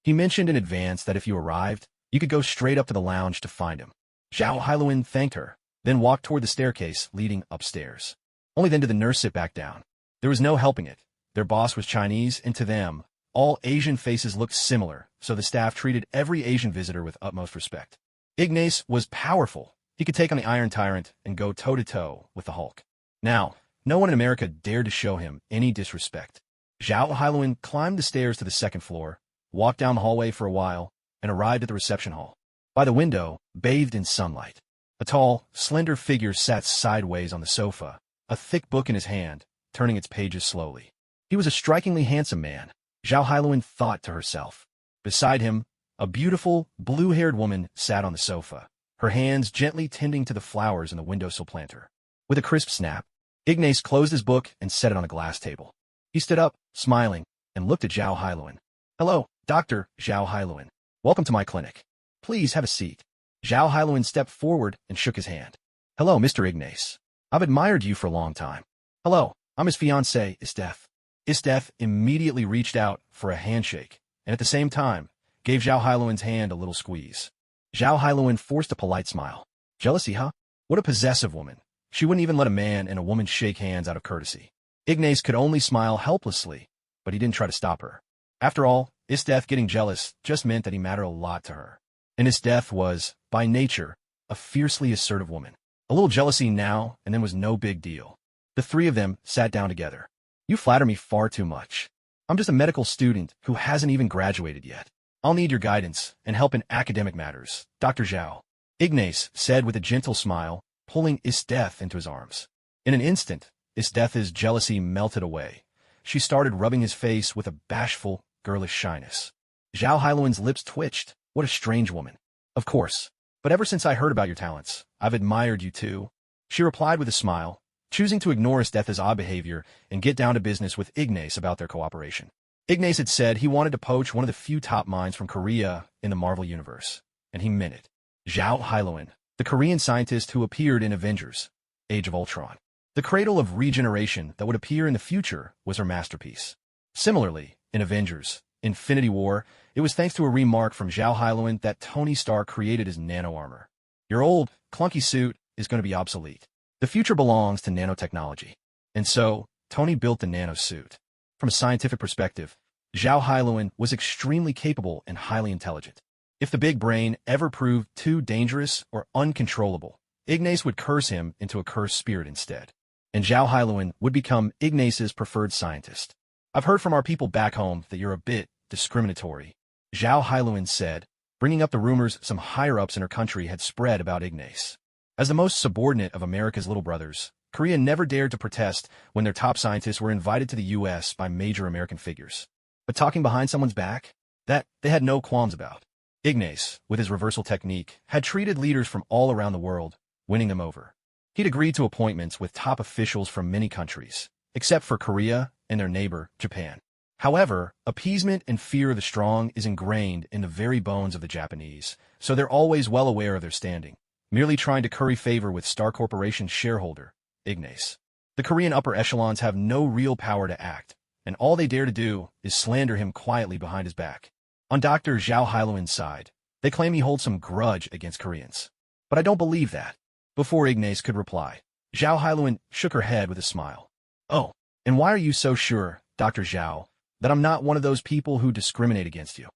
He mentioned in advance that if you arrived, you could go straight up to the lounge to find him. Zhao Hailuan thanked her, then walked toward the staircase leading upstairs. Only then did the nurse sit back down. There was no helping it. Their boss was Chinese, and to them, all Asian faces looked similar, so the staff treated every Asian visitor with utmost respect. Ignace was powerful. He could take on the Iron Tyrant and go toe-to-toe with the Hulk. Now, no one in America dared to show him any disrespect. Zhao Hailuan climbed the stairs to the second floor, walked down the hallway for a while, and arrived at the reception hall. By the window, bathed in sunlight, a tall, slender figure sat sideways on the sofa, a thick book in his hand, turning its pages slowly. He was a strikingly handsome man, Zhao Hailuan thought to herself. Beside him, a beautiful, blue-haired woman sat on the sofa, her hands gently tending to the flowers in the windowsill planter. With a crisp snap, Ignace closed his book and set it on a glass table. He stood up, smiling, and looked at Zhao Hailuan. Hello, Dr. Zhao Hailuan. Welcome to my clinic. Please have a seat. Zhao Hailuan stepped forward and shook his hand. Hello, Mr. Ignace. I've admired you for a long time. Hello, I'm his fiancée, Esdeath. Esdeath immediately reached out for a handshake, and at the same time, gave Zhao Hailuan's hand a little squeeze. Zhao Hailuan forced a polite smile. Jealousy, huh? What a possessive woman. She wouldn't even let a man and a woman shake hands out of courtesy. Ignace could only smile helplessly, but he didn't try to stop her. After all, Esdeath getting jealous just meant that he mattered a lot to her. And Esdeath was, by nature, a fiercely assertive woman. A little jealousy now and then was no big deal. The three of them sat down together. You flatter me far too much. I'm just a medical student who hasn't even graduated yet. I'll need your guidance and help in academic matters, Dr. Zhao. Ignace said with a gentle smile, pulling Esdeath into his arms. In an instant, Esdeath's jealousy melted away. She started rubbing his face with a bashful, girlish shyness. Zhao Hailuan's lips twitched. What a strange woman. Of course. But ever since I heard about your talents, I've admired you too. She replied with a smile, choosing to ignore Esdeath's odd behavior and get down to business with Ignace about their cooperation. Ignace had said he wanted to poach one of the few top minds from Korea in the Marvel Universe, and he meant it. Zhao Hailuan, the Korean scientist who appeared in Avengers, Age of Ultron. The cradle of regeneration that would appear in the future was her masterpiece. Similarly, in Avengers, Infinity War, it was thanks to a remark from Zhao Hailuan that Tony Stark created his nano-armor. Your old, clunky suit is going to be obsolete. The future belongs to nanotechnology. And so, Tony built the nano-suit. From a scientific perspective, Zhao Hailuan was extremely capable and highly intelligent. If the big brain ever proved too dangerous or uncontrollable, Ignas would curse him into a cursed spirit instead. And Zhao Hailuan would become Ignas's preferred scientist. I've heard from our people back home that you're a bit discriminatory, Zhao Hailuan said, bringing up the rumors some higher-ups in her country had spread about Ignas. As the most subordinate of America's little brothers, Korea never dared to protest when their top scientists were invited to the U.S. by major American figures. But talking behind someone's back? That they had no qualms about. Ignas, with his reversal technique, had treated leaders from all around the world, winning them over. He'd agreed to appointments with top officials from many countries, except for Korea and their neighbor, Japan. However, appeasement and fear of the strong is ingrained in the very bones of the Japanese, so they're always well aware of their standing, merely trying to curry favor with Star Corporation's shareholder, Ignas. The Korean upper echelons have no real power to act, and all they dare to do is slander him quietly behind his back. On Dr. Zhao Hailuan's side, they claim he holds some grudge against Koreans. But I don't believe that. Before Ignas could reply, Zhao Hailuan shook her head with a smile. Oh, and why are you so sure, Dr. Zhao, that I'm not one of those people who discriminate against you?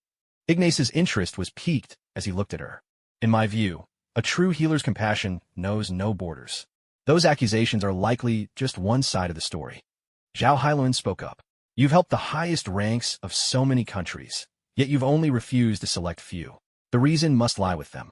Ignas's interest was piqued as he looked at her. In my view, a true healer's compassion knows no borders. Those accusations are likely just one side of the story. Zhao Hailuan spoke up. You've helped the highest ranks of so many countries, yet you've only refused to select few. The reason must lie with them.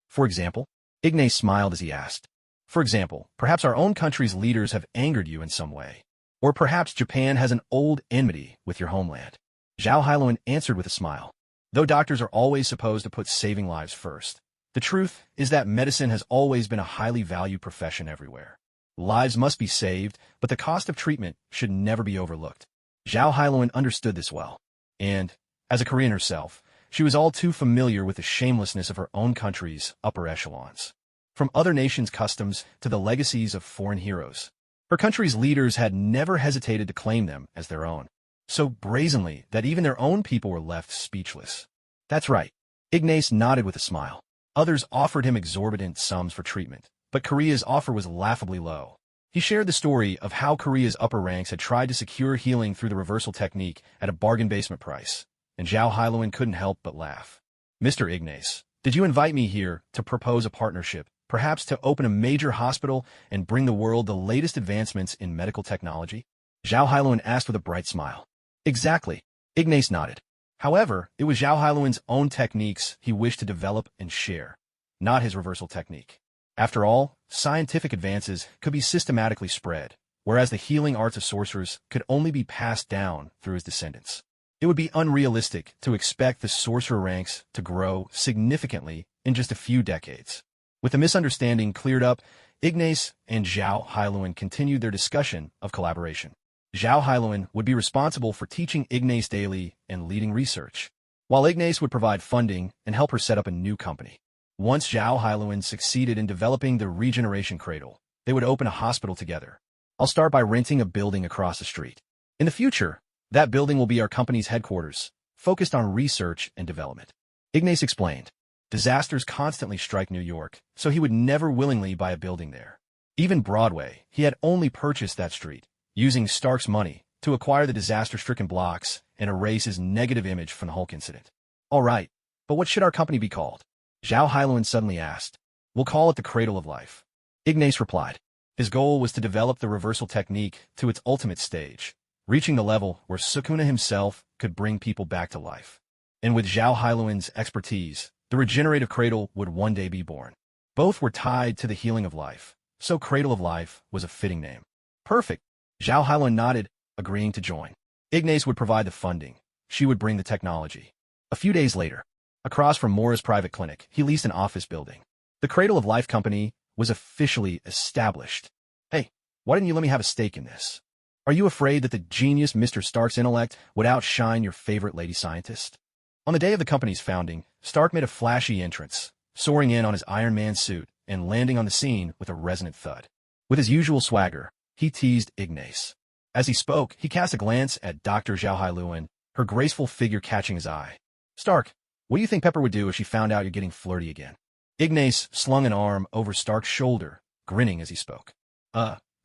For example, Ignas smiled as he asked. For example, perhaps our own country's leaders have angered you in some way. Or perhaps Japan has an old enmity with your homeland. Zhao Hailuan answered with a smile. Though doctors are always supposed to put saving lives first, the truth is that medicine has always been a highly valued profession everywhere. Lives must be saved, but the cost of treatment should never be overlooked. Zhao Hailuan understood this well. And, as a Korean herself, she was all too familiar with the shamelessness of her own country's upper echelons. From other nations' customs to the legacies of foreign heroes, her country's leaders had never hesitated to claim them as their own, so brazenly that even their own people were left speechless. That's right. Ignas nodded with a smile. Others offered him exorbitant sums for treatment, but Korea's offer was laughably low. He shared the story of how Korea's upper ranks had tried to secure healing through the reversal technique at a bargain basement price, and Zhao Hailuan couldn't help but laugh. Mr. Ignas, did you invite me here to propose a partnership, perhaps to open a major hospital and bring the world the latest advancements in medical technology? Zhao Hailuan asked with a bright smile. Exactly. Ignas nodded. However, it was Zhao Hailuan's own techniques he wished to develop and share, not his reversal technique. After all, scientific advances could be systematically spread, whereas the healing arts of sorcerers could only be passed down through his descendants. It would be unrealistic to expect the sorcerer ranks to grow significantly in just a few decades. With the misunderstanding cleared up, Ignas and Zhao Hailuan continued their discussion of collaboration. Zhao Hailuan would be responsible for teaching Ignas daily and leading research, while Ignas would provide funding and help her set up a new company. Once Zhao Hailuan succeeded in developing the regeneration cradle, they would open a hospital together. I'll start by renting a building across the street. In the future, that building will be our company's headquarters, focused on research and development. Ignas explained. Disasters constantly strike New York, so he would never willingly buy a building there. Even Broadway, he had only purchased that street, using Stark's money to acquire the disaster-stricken blocks and erase his negative image from the Hulk incident. All right, but what should our company be called? Zhao Hailuan suddenly asked. We'll call it the Cradle of Life. Ignas replied. His goal was to develop the reversal technique to its ultimate stage, reaching the level where Sukuna himself could bring people back to life. And with Zhao Hailuan's expertise, the regenerative cradle would one day be born. Both were tied to the healing of life, so Cradle of Life was a fitting name. Perfect. Zhao Hailuan nodded, agreeing to join. Ignas would provide the funding. She would bring the technology. A few days later, across from Morra's private clinic, he leased an office building. The Cradle of Life company was officially established. Hey, why didn't you let me have a stake in this? Are you afraid that the genius Mr. Stark's intellect would outshine your favorite lady scientist? On the day of the company's founding, Stark made a flashy entrance, soaring in on his Iron Man suit and landing on the scene with a resonant thud. With his usual swagger, he teased Ignas. As he spoke, he cast a glance at Dr. Zhao Hailuan, her graceful figure catching his eye. Stark, what do you think Pepper would do if she found out you're getting flirty again? Ignas slung an arm over Stark's shoulder, grinning as he spoke.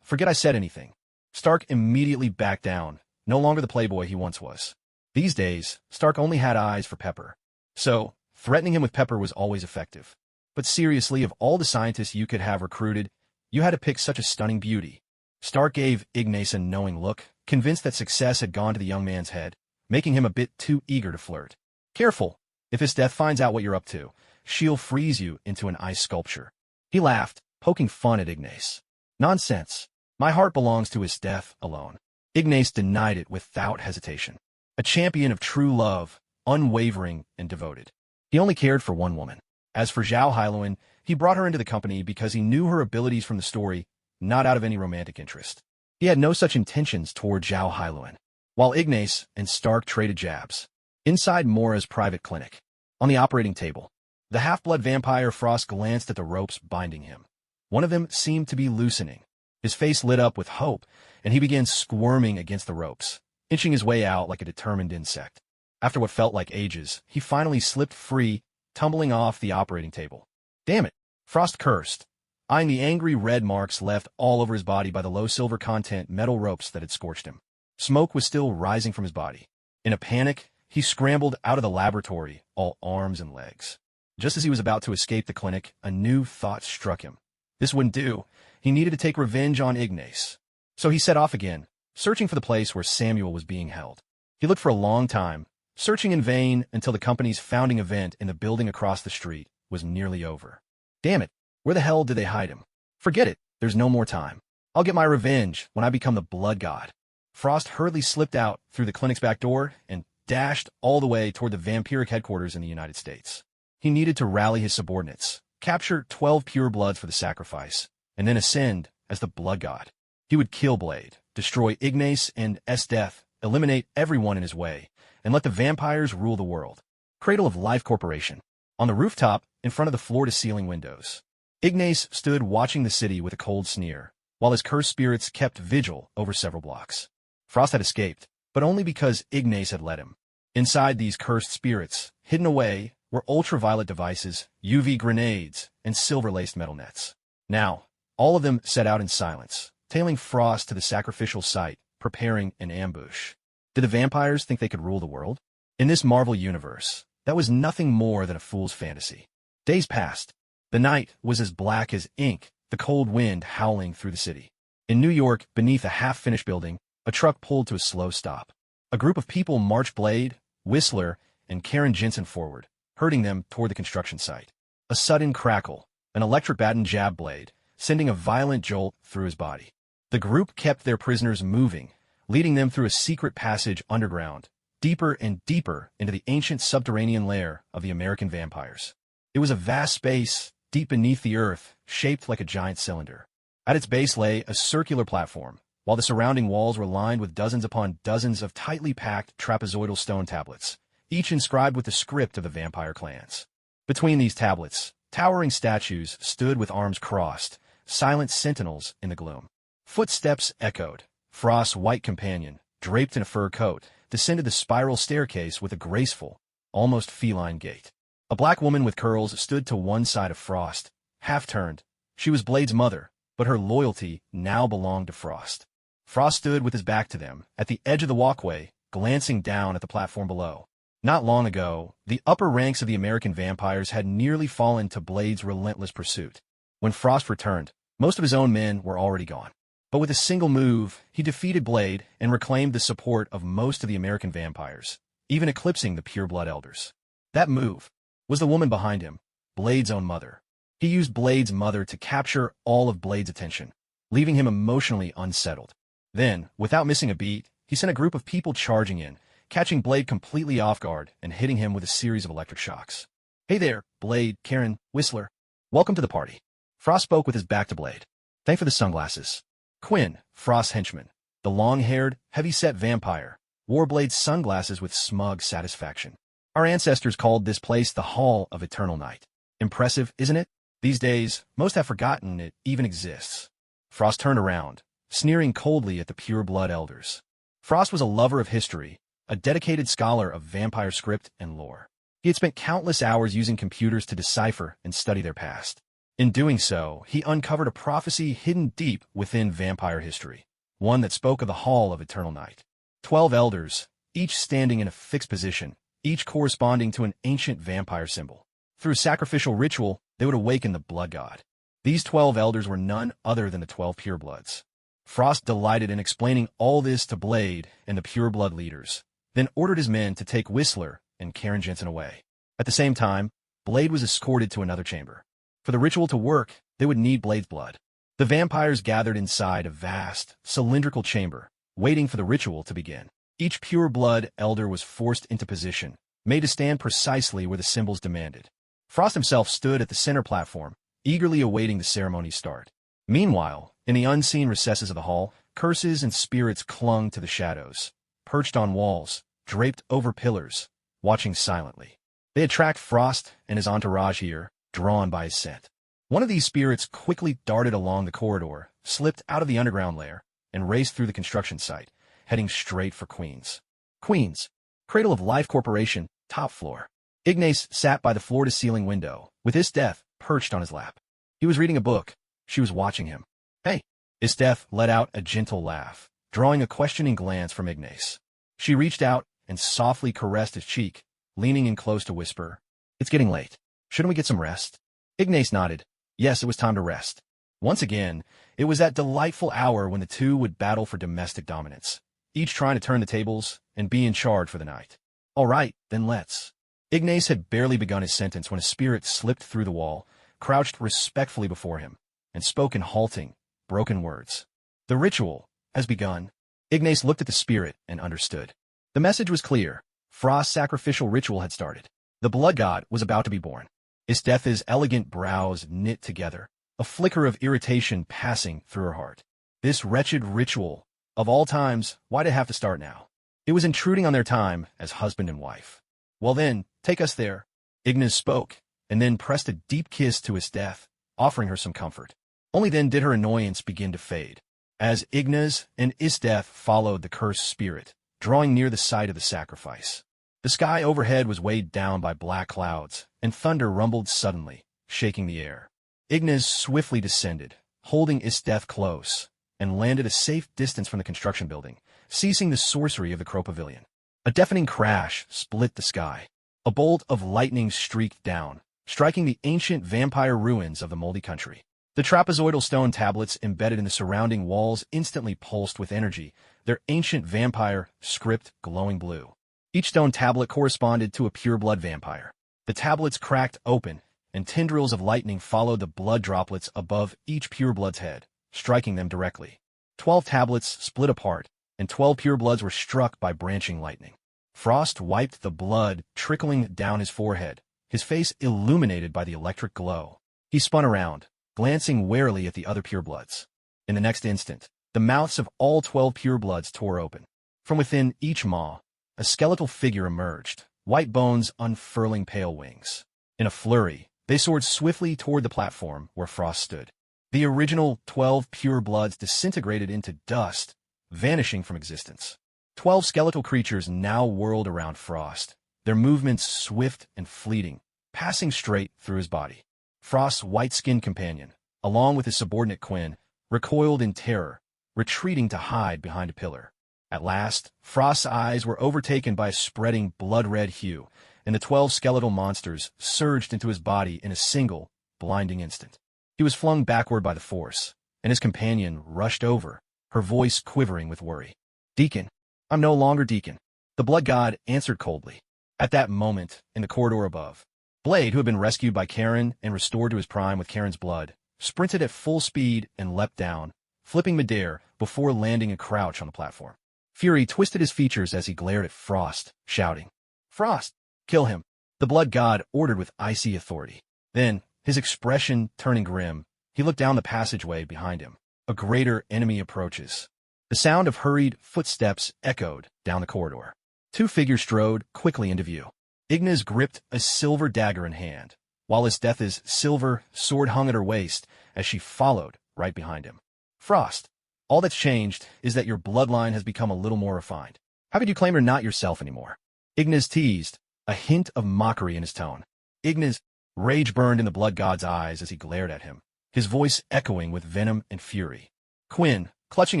Forget I said anything. Stark immediately backed down, no longer the playboy he once was. These days, Stark only had eyes for Pepper. So, threatening him with Pepper was always effective. But seriously, of all the scientists you could have recruited, you had to pick such a stunning beauty. Stark gave Ignas a knowing look, convinced that success had gone to the young man's head, making him a bit too eager to flirt. Careful. If Esdeath finds out what you're up to, she'll freeze you into an ice sculpture. He laughed, poking fun at Ignas. Nonsense. My heart belongs to Esdeath alone. Ignas denied it without hesitation. A champion of true love, unwavering and devoted. He only cared for one woman. As for Zhao Hailuan, he brought her into the company because he knew her abilities from the story, not out of any romantic interest. He had no such intentions toward Zhao Hailuan. While Ignas and Stark traded jabs. Inside Morra's private clinic. On the operating table, the half-blood vampire Frost glanced at the ropes binding him. One of them seemed to be loosening. His face lit up with hope, and he began squirming against the ropes, inching his way out like a determined insect. After what felt like ages, he finally slipped free, tumbling off the operating table. Damn it, Frost cursed, eyeing the angry red marks left all over his body by the low silver content metal ropes that had scorched him. Smoke was still rising from his body. In a panic, he scrambled out of the laboratory, all arms and legs. Just as he was about to escape the clinic, a new thought struck him. This wouldn't do. He needed to take revenge on Ignas. So he set off again, searching for the place where Samuel was being held. He looked for a long time, searching in vain until the company's founding event in the building across the street was nearly over. Damn it, where the hell did they hide him? Forget it, there's no more time. I'll get my revenge when I become the blood god. Frost hurriedly slipped out through the clinic's back door and dashed all the way toward the vampiric headquarters in the United States. He needed to rally his subordinates, capture 12 purebloods for the sacrifice, and then ascend as the blood god. He would kill Blade, destroy Ignas and Esdeath, eliminate everyone in his way, and let the vampires rule the world. Cradle of Life Corporation. On the rooftop, in front of the floor-to-ceiling windows, Ignas stood watching the city with a cold sneer, while his cursed spirits kept vigil over several blocks. Frost had escaped, but only because Ignas had let him. Inside these cursed spirits, hidden away, were ultraviolet devices, UV grenades, and silver-laced metal nets. Now, all of them set out in silence, tailing Frost to the sacrificial site, preparing an ambush. Did the vampires think they could rule the world? In this Marvel universe, that was nothing more than a fool's fantasy. Days passed. The night was as black as ink, the cold wind howling through the city. In New York, beneath a half-finished building, a truck pulled to a slow stop. A group of people marched Blade, Whistler, and Karen Jensen forward, herding them toward the construction site. A sudden crackle, an electric baton jabbed Blade, sending a violent jolt through his body. The group kept their prisoners moving, leading them through a secret passage underground, deeper and deeper into the ancient subterranean lair of the American vampires. It was a vast space, deep beneath the earth, shaped like a giant cylinder. At its base lay a circular platform, while the surrounding walls were lined with dozens upon dozens of tightly packed trapezoidal stone tablets, each inscribed with the script of the vampire clans. Between these tablets, towering statues stood with arms crossed, silent sentinels in the gloom. Footsteps echoed. Frost's white companion, draped in a fur coat, descended the spiral staircase with a graceful, almost feline gait. A black woman with curls stood to one side of Frost, half-turned. She was Blade's mother, but her loyalty now belonged to Frost. Frost stood with his back to them, at the edge of the walkway, glancing down at the platform below. Not long ago, the upper ranks of the American vampires had nearly fallen to Blade's relentless pursuit. When Frost returned, most of his own men were already gone. But with a single move, he defeated Blade and reclaimed the support of most of the American vampires, even eclipsing the pureblood elders. That move was the woman behind him, Blade's own mother. He used Blade's mother to capture all of Blade's attention, leaving him emotionally unsettled. Then, without missing a beat, he sent a group of people charging in, catching Blade completely off guard and hitting him with a series of electric shocks. Hey there, Blade, Karen, Whistler. Welcome to the party. Frost spoke with his back to Blade. Thanks for the sunglasses. Quinn, Frost's henchman, the long-haired, heavy-set vampire, wore Blade's sunglasses with smug satisfaction. Our ancestors called this place the Hall of Eternal Night. Impressive, isn't it? These days, most have forgotten it even exists. Frost turned around, sneering coldly at the pure blood elders. Frost was a lover of history, a dedicated scholar of vampire script and lore. He had spent countless hours using computers to decipher and study their past. In doing so, he uncovered a prophecy hidden deep within vampire history, one that spoke of the Hall of Eternal Night. 12 elders, each standing in a fixed position, each corresponding to an ancient vampire symbol. Through sacrificial ritual, they would awaken the blood god. These 12 elders were none other than the 12 purebloods. Frost delighted in explaining all this to Blade and the pureblood leaders, then ordered his men to take Whistler and Karen Jensen away. At the same time, Blade was escorted to another chamber. For the ritual to work, they would need Blade's blood. The vampires gathered inside a vast, cylindrical chamber, waiting for the ritual to begin. Each pureblood elder was forced into position, made to stand precisely where the symbols demanded. Frost himself stood at the center platform, eagerly awaiting the ceremony's start. Meanwhile, in the unseen recesses of the hall, curses and spirits clung to the shadows, perched on walls, draped over pillars, watching silently. They had tracked Frost and his entourage here, drawn by his scent. One of these spirits quickly darted along the corridor, slipped out of the underground lair, and raced through the construction site, heading straight for Queens. Queens, Cradle of Life Corporation, top floor. Ignas sat by the floor-to-ceiling window, with Esdeath perched on his lap. He was reading a book. She was watching him. Hey! Esdeath let out a gentle laugh, drawing a questioning glance from Ignas. She reached out and softly caressed his cheek, leaning in close to whisper, "It's getting late. Shouldn't we get some rest?" Ignas nodded. Yes, it was time to rest. Once again, it was that delightful hour when the two would battle for domestic dominance, each trying to turn the tables and be in charge for the night. All right, then let's. Ignas had barely begun his sentence when a spirit slipped through the wall, crouched respectfully before him, and spoke in halting, broken words. The ritual has begun. Ignas looked at the spirit and understood. The message was clear. Frost's sacrificial ritual had started. The blood god was about to be born. Esdeath's elegant brows knit together, a flicker of irritation passing through her heart. This wretched ritual, of all times, why'd it have to start now? It was intruding on their time as husband and wife. Well then, take us there. Ignas spoke, and then pressed a deep kiss to Esdeath, offering her some comfort. Only then did her annoyance begin to fade, as Ignas and Esdeath followed the cursed spirit, drawing near the site of the sacrifice. The sky overhead was weighed down by black clouds, and thunder rumbled suddenly, shaking the air. Ignas swiftly descended, holding Esdeath close, and landed a safe distance from the construction building, ceasing the sorcery of the Crow Pavilion. A deafening crash split the sky. A bolt of lightning streaked down, striking the ancient vampire ruins of the moldy country. The trapezoidal stone tablets embedded in the surrounding walls instantly pulsed with energy, their ancient vampire script glowing blue. Each stone tablet corresponded to a pureblood vampire. The tablets cracked open, and tendrils of lightning followed the blood droplets above each pureblood's head, striking them directly. 12 tablets split apart, and 12 purebloods were struck by branching lightning. Frost wiped the blood trickling down his forehead, his face illuminated by the electric glow. He spun around, glancing warily at the other purebloods. In the next instant, the mouths of all 12 purebloods tore open. From within each maw, a skeletal figure emerged, white bones unfurling pale wings. In a flurry, they soared swiftly toward the platform where Frost stood. The original 12 purebloods disintegrated into dust, vanishing from existence. 12 skeletal creatures now whirled around Frost, their movements swift and fleeting, passing straight through his body. Frost's white-skinned companion, along with his subordinate Quinn, recoiled in terror, retreating to hide behind a pillar. At last, Frost's eyes were overtaken by a spreading blood-red hue, and the 12 skeletal monsters surged into his body in a single, blinding instant. He was flung backward by the force, and his companion rushed over, her voice quivering with worry. "Deacon, I'm no longer Deacon," the blood god answered coldly. At that moment, in the corridor above, Blade, who had been rescued by Karen and restored to his prime with Karen's blood, sprinted at full speed and leapt down, flipping midair before landing a crouch on the platform. Fury twisted his features as he glared at Frost, shouting, "Frost, kill him!" The blood god ordered with icy authority. Then, his expression turning grim, he looked down the passageway behind him. A greater enemy approaches. The sound of hurried footsteps echoed down the corridor. Two figures strode quickly into view. Ignas gripped a silver dagger in hand, while Esdeath's silver sword hung at her waist as she followed right behind him. Frost, all that's changed is that your bloodline has become a little more refined. How could you claim you're not yourself anymore? Ignas teased, a hint of mockery in his tone. Ignas' rage burned in the blood god's eyes as he glared at him, his voice echoing with venom and fury. Quinn, clutching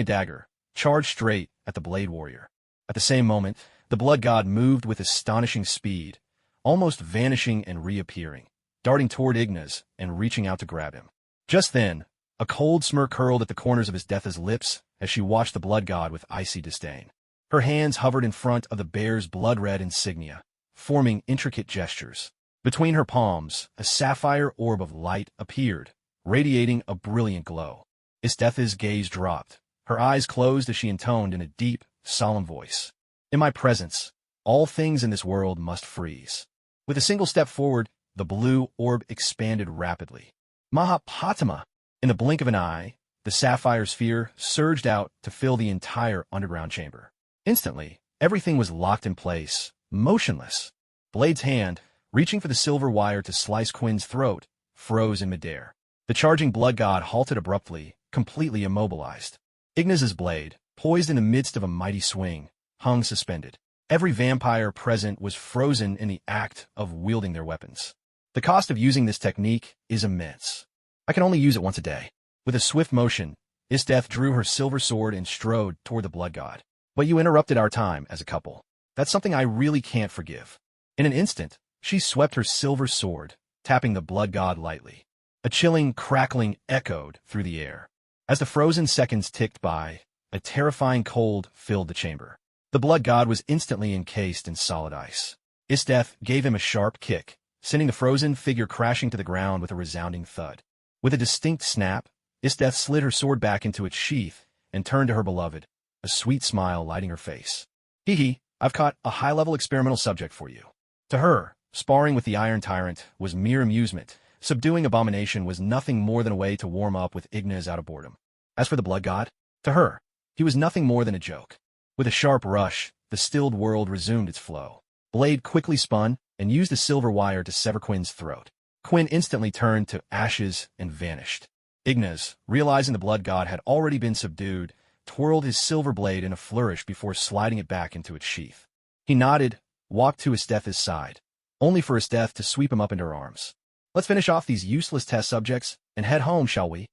a dagger, charged straight at the blade warrior. At the same moment, the blood god moved with astonishing speed, almost vanishing and reappearing, darting toward Ignas and reaching out to grab him. Just then, a cold smirk curled at the corners of Esdeath's lips as she watched the blood god with icy disdain. Her hands hovered in front of the bear's blood-red insignia, forming intricate gestures. Between her palms, a sapphire orb of light appeared, radiating a brilliant glow. Esdeath's gaze dropped. Her eyes closed as she intoned in a deep, solemn voice. In my presence, all things in this world must freeze. With a single step forward, the blue orb expanded rapidly. Mahapatama! In the blink of an eye, the sapphire sphere surged out to fill the entire underground chamber. Instantly, everything was locked in place, motionless. Blade's hand, reaching for the silver wire to slice Quinn's throat, froze in midair. The charging blood god halted abruptly, completely immobilized. Ignas's blade, poised in the midst of a mighty swing, hung suspended. Every vampire present was frozen in the act of wielding their weapons. The cost of using this technique is immense. I can only use it once a day. With a swift motion, Esdeath drew her silver sword and strode toward the blood god. But you interrupted our time as a couple. That's something I really can't forgive. In an instant, she swept her silver sword, tapping the blood god lightly. A chilling crackling echoed through the air. As the frozen seconds ticked by, a terrifying cold filled the chamber. The blood god was instantly encased in solid ice. Esdeath gave him a sharp kick, sending the frozen figure crashing to the ground with a resounding thud. With a distinct snap, Esdeath slid her sword back into its sheath and turned to her beloved, a sweet smile lighting her face. Hee, I've caught a high-level experimental subject for you. To her, sparring with the Iron Tyrant was mere amusement. Subduing Abomination was nothing more than a way to warm up with Ignas out of boredom. As for the blood god, to her, he was nothing more than a joke. With a sharp rush, the stilled world resumed its flow. Blade quickly spun and used the silver wire to sever Quinn's throat. Quinn instantly turned to ashes and vanished. Ignas, realizing the blood god had already been subdued, twirled his silver blade in a flourish before sliding it back into its sheath. He nodded, walked to Esdeath's side, only for Esdeath to sweep him up into her arms. Let's finish off these useless test subjects and head home, shall we?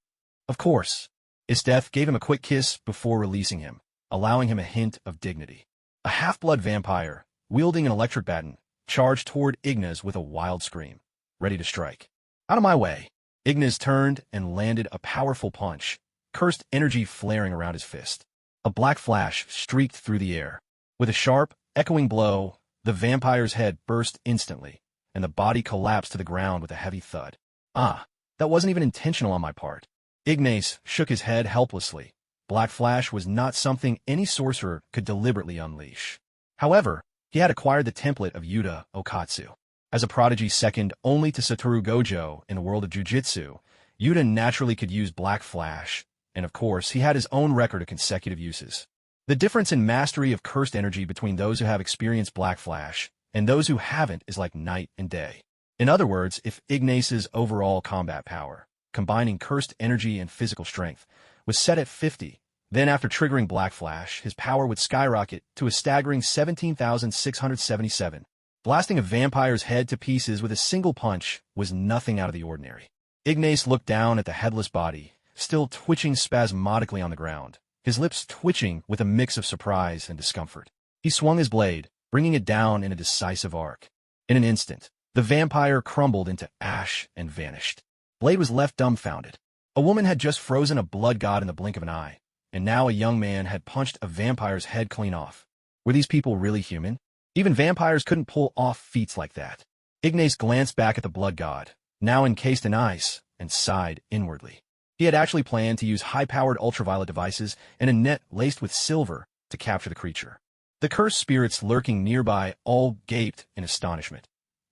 Of course. Esdeath gave him a quick kiss before releasing him, allowing him a hint of dignity. A half-blood vampire, wielding an electric baton, charged toward Ignas with a wild scream, ready to strike. Out of my way! Ignas turned and landed a powerful punch, cursed energy flaring around his fist. A black flash streaked through the air. With a sharp, echoing blow, the vampire's head burst instantly, and the body collapsed to the ground with a heavy thud. Ah, that wasn't even intentional on my part. Ignas shook his head helplessly. Black Flash was not something any sorcerer could deliberately unleash. However, he had acquired the template of Yuuta Okkotsu. As a prodigy second only to Satoru Gojo in the world of Jujutsu, Yuuta naturally could use Black Flash, and of course, he had his own record of consecutive uses. The difference in mastery of cursed energy between those who have experienced Black Flash and those who haven't is like night and day. In other words, if Ignas's overall combat power, combining cursed energy and physical strength, was set at 50, then after triggering Black Flash, his power would skyrocket to a staggering 17,677. Blasting a vampire's head to pieces with a single punch was nothing out of the ordinary. Ignas looked down at the headless body, still twitching spasmodically on the ground, his lips twitching with a mix of surprise and discomfort. He swung his blade, bringing it down in a decisive arc. In an instant, the vampire crumbled into ash and vanished. Blade was left dumbfounded. A woman had just frozen a blood god in the blink of an eye, and now a young man had punched a vampire's head clean off. Were these people really human? Even vampires couldn't pull off feats like that. Ignas glanced back at the blood god, now encased in ice, and sighed inwardly. He had actually planned to use high-powered ultraviolet devices and a net laced with silver to capture the creature. The cursed spirits lurking nearby all gaped in astonishment.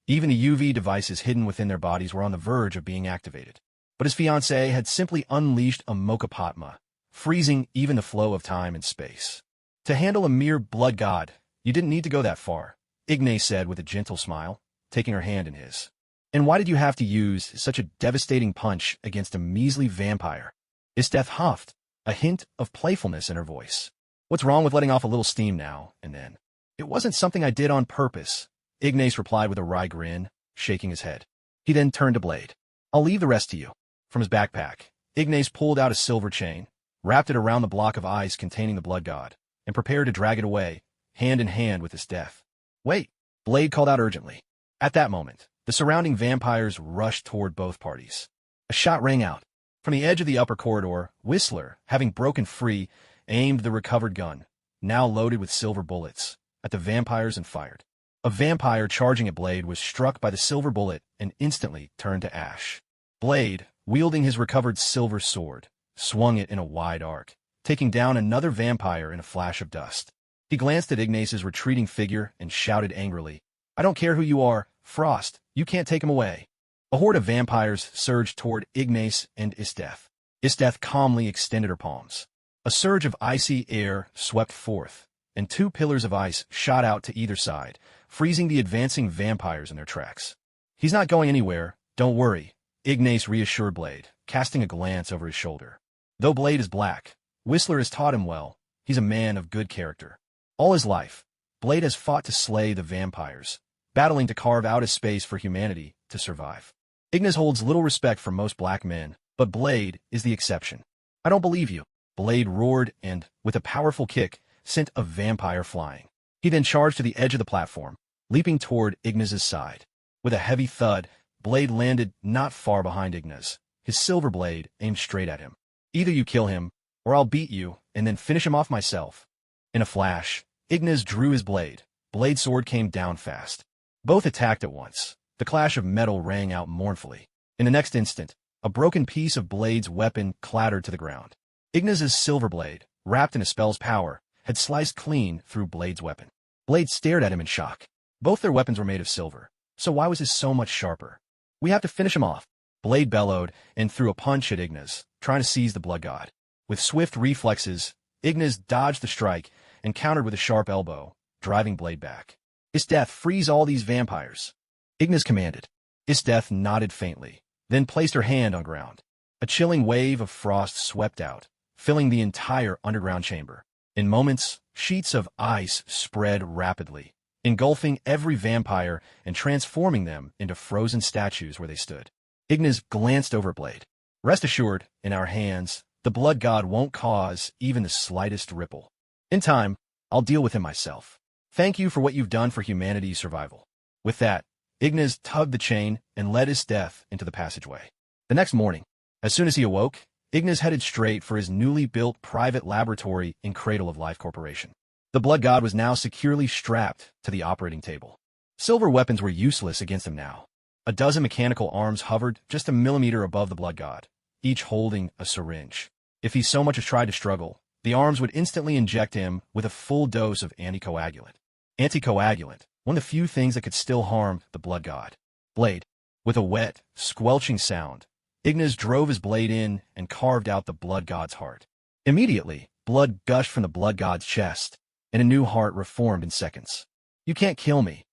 Even the UV devices hidden within their bodies were on the verge of being activated. But his fiancée had simply unleashed a Mokapatma, freezing even the flow of time and space. To handle a mere blood god, you didn't need to go that far, Ignas said with a gentle smile, taking her hand in his. And why did you have to use such a devastating punch against a measly vampire? Esdeath huffed, a hint of playfulness in her voice. What's wrong with letting off a little steam now and then? It wasn't something I did on purpose, Ignas replied with a wry grin, shaking his head. He then turned to Blade. I'll leave the rest to you. From his backpack, Ignas pulled out a silver chain, wrapped it around the block of ice containing the blood god, and prepared to drag it away, hand in hand with Esdeath. Wait, Blade called out urgently. At that moment, the surrounding vampires rushed toward both parties. A shot rang out. From the edge of the upper corridor, Whistler, having broken free, aimed the recovered gun, now loaded with silver bullets, at the vampires and fired. A vampire charging at Blade was struck by the silver bullet and instantly turned to ash. Blade, wielding his recovered silver sword, swung it in a wide arc, taking down another vampire in a flash of dust. He glanced at Ignas's retreating figure and shouted angrily, I don't care who you are, Frost, you can't take him away. A horde of vampires surged toward Ignas and Esdeath. Esdeath calmly extended her palms. A surge of icy air swept forth, and 2 pillars of ice shot out to either side, freezing the advancing vampires in their tracks. He's not going anywhere, don't worry, Ignas reassured Blade, casting a glance over his shoulder. Though Blade is black, Whistler has taught him well. He's a man of good character. All his life, Blade has fought to slay the vampires, battling to carve out a space for humanity to survive. Ignas holds little respect for most black men, but Blade is the exception. I don't believe you, Blade roared and, with a powerful kick, sent a vampire flying. He then charged to the edge of the platform, leaping toward Ignas's side. With a heavy thud, Blade landed not far behind Ignas, his silver blade aimed straight at him. Either you kill him, or I'll beat you and then finish him off myself. In a flash, Ignas drew his blade. Blade's sword came down fast. Both attacked at once. The clash of metal rang out mournfully. In the next instant, a broken piece of Blade's weapon clattered to the ground. Ignas's silver blade, wrapped in a spell's power, had sliced clean through Blade's weapon. Blade stared at him in shock. Both their weapons were made of silver, so why was his so much sharper? We have to finish him off. Blade bellowed and threw a punch at Ignas, trying to seize the blood god. With swift reflexes, Ignas dodged the strike and countered with a sharp elbow, driving Blade back. Esdeath, freeze all these vampires, Ignas commanded. Esdeath nodded faintly, then placed her hand on ground. A chilling wave of frost swept out, filling the entire underground chamber. In moments, sheets of ice spread rapidly, engulfing every vampire and transforming them into frozen statues where they stood. Ignas glanced over at Blade. Rest assured, in our hands, the blood god won't cause even the slightest ripple. In time, I'll deal with him myself. Thank you for what you've done for humanity's survival. With that, Ignas tugged the chain and led Esdeath into the passageway. The next morning, as soon as he awoke, Ignas headed straight for his newly built private laboratory in Cradle of Life Corporation. The blood god was now securely strapped to the operating table. Silver weapons were useless against him now. A dozen mechanical arms hovered just a millimeter above the blood god, each holding a syringe. If he so much as tried to struggle, the arms would instantly inject him with a full dose of anticoagulant. Anticoagulant, one of the few things that could still harm the blood god. Blade, with a wet, squelching sound, Ignas drove his blade in and carved out the blood god's heart. Immediately, blood gushed from the blood god's chest, and a new heart reformed in seconds. You can't kill me.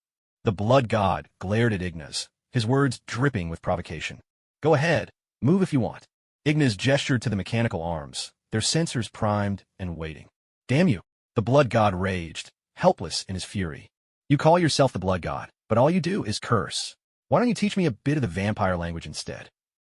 The blood god glared at Ignas, his words dripping with provocation. Go ahead, move if you want. Ignas gestured to the mechanical arms, their sensors primed and waiting. Damn you! The blood god raged, helpless in his fury. You call yourself the blood god, but all you do is curse. Why don't you teach me a bit of the vampire language instead?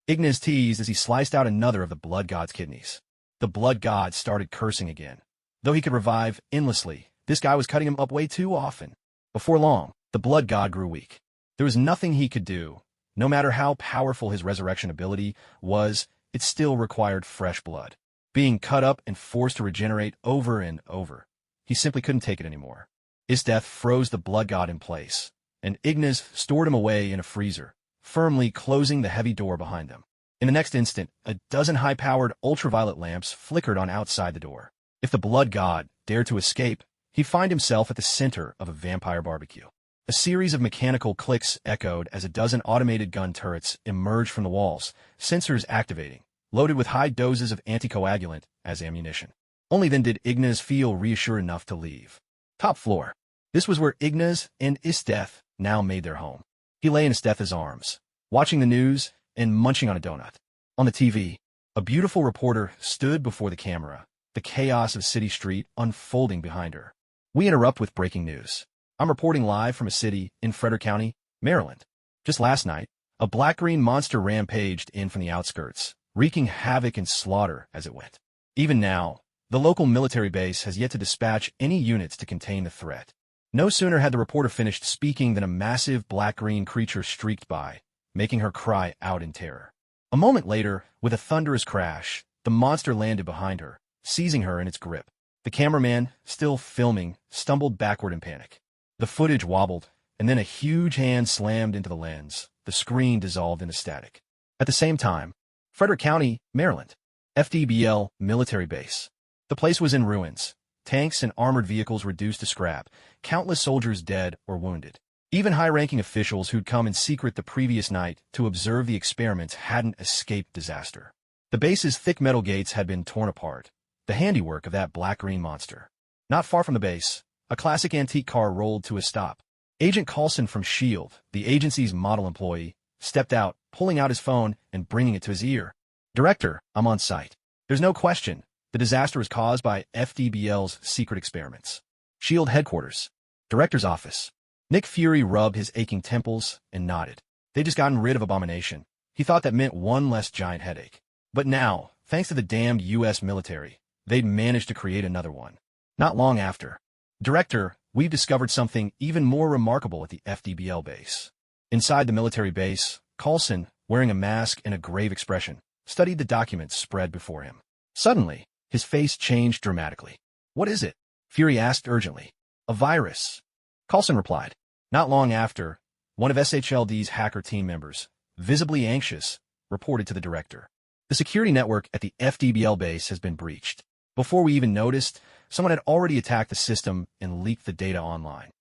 Ignas teased as he sliced out another of the blood god's kidneys. The blood god started cursing again. Though he could revive endlessly, this guy was cutting him up way too often. Before long, the blood god grew weak. There was nothing he could do. No matter how powerful his resurrection ability was, it still required fresh blood. Being cut up and forced to regenerate over and over. He simply couldn't take it anymore. Esdeath froze the blood god in place, and Ignas stored him away in a freezer, firmly closing the heavy door behind them. In the next instant, a dozen high-powered ultraviolet lamps flickered on outside the door. If the blood god dared to escape, he'd find himself at the center of a vampire barbecue. A series of mechanical clicks echoed as a dozen automated gun turrets emerged from the walls, sensors activating, loaded with high doses of anticoagulant as ammunition. Only then did Ignas feel reassured enough to leave. Top floor. This was where Ignas and Esdeath now made their home. He lay in Esdeath's arms, watching the news and munching on a donut. On the TV, a beautiful reporter stood before the camera, the chaos of City Street unfolding behind her. We interrupt with breaking news. I'm reporting live from a city in Frederick County, Maryland. Just last night, a black-green monster rampaged in from the outskirts, wreaking havoc and slaughter as it went. Even now, the local military base has yet to dispatch any units to contain the threat. No sooner had the reporter finished speaking than a massive black-green creature streaked by, making her cry out in terror. A moment later, with a thunderous crash, the monster landed behind her, seizing her in its grip. The cameraman, still filming, stumbled backward in panic. The footage wobbled, and then a huge hand slammed into the lens. The screen dissolved into static. At the same time, Frederick County, Maryland, FDBL military base. The place was in ruins. Tanks and armored vehicles reduced to scrap, countless soldiers dead or wounded. Even high-ranking officials who'd come in secret the previous night to observe the experiments hadn't escaped disaster. The base's thick metal gates had been torn apart, the handiwork of that black-green monster. Not far from the base, a classic antique car rolled to a stop. Agent Coulson from S.H.I.E.L.D., the agency's model employee, stepped out, pulling out his phone and bringing it to his ear. "Director, I'm on site. There's no question. The disaster was caused by FDBL's secret experiments." S.H.I.E.L.D. headquarters. Director's office. Nick Fury rubbed his aching temples and nodded. They'd just gotten rid of Abomination. He thought that meant one less giant headache. But now, thanks to the damned U.S. military, they'd managed to create another one. Not long after. "Director, we've discovered something even more remarkable at the FDBL base." Inside the military base, Coulson, wearing a mask and a grave expression, studied the documents spread before him. Suddenly, his face changed dramatically. "What is it?" Fury asked urgently. "A virus," Coulson replied. Not long after, one of SHLD's hacker team members, visibly anxious, reported to the director. "The security network at the FDBL base has been breached. Before we even noticed, someone had already attacked the system and leaked the data online."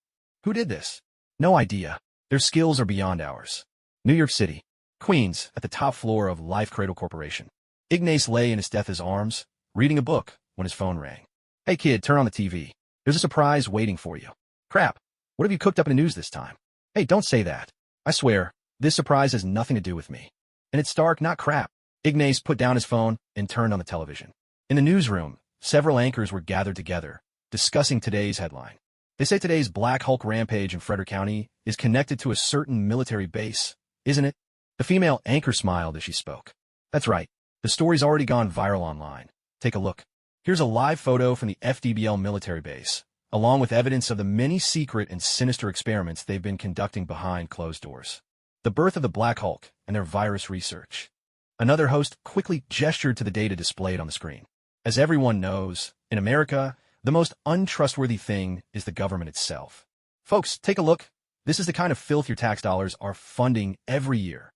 "Who did this?" "No idea. Their skills are beyond ours." New York City, Queens, at the top floor of Life Cradle Corporation. Ignas lay in Esdeath's arms, reading a book, when his phone rang. "Hey kid, turn on the TV. There's a surprise waiting for you." "Crap. What have you cooked up in the news this time?" "Hey, don't say that. I swear, this surprise has nothing to do with me. And it's Stark, not crap." Ignas put down his phone and turned on the television. In the newsroom, several anchors were gathered together, discussing today's headline. They say today's Black Hulk rampage in Frederick County is connected to a certain military base, isn't it? The female anchor smiled as she spoke. "That's right. The story's already gone viral online. Take a look. Here's a live photo from the FDBL military base, along with evidence of the many secret and sinister experiments they've been conducting behind closed doors. The birth of the Black Hulk and their virus research." Another host quickly gestured to the data displayed on the screen. As everyone knows, in America, the most untrustworthy thing is the government itself. "Folks, take a look. This is the kind of filth your tax dollars are funding every year."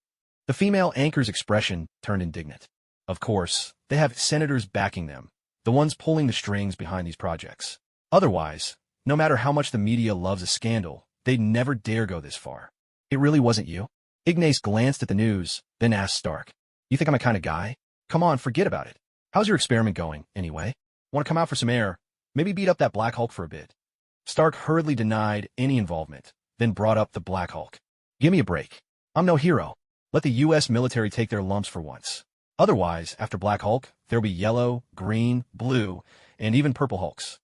The female anchor's expression turned indignant. Of course, they have senators backing them, the ones pulling the strings behind these projects. Otherwise, no matter how much the media loves a scandal, they'd never dare go this far. "It really wasn't you?" Ignas glanced at the news, then asked Stark. "You think I'm a kind of guy? Come on, forget about it. How's your experiment going, anyway? Want to come out for some air? Maybe beat up that Black Hulk for a bit?" Stark hurriedly denied any involvement, then brought up the Black Hulk. "Give me a break. I'm no hero. Let the U.S. military take their lumps for once. Otherwise, after Black Hulk, there'll be yellow, green, blue, and even purple Hulks."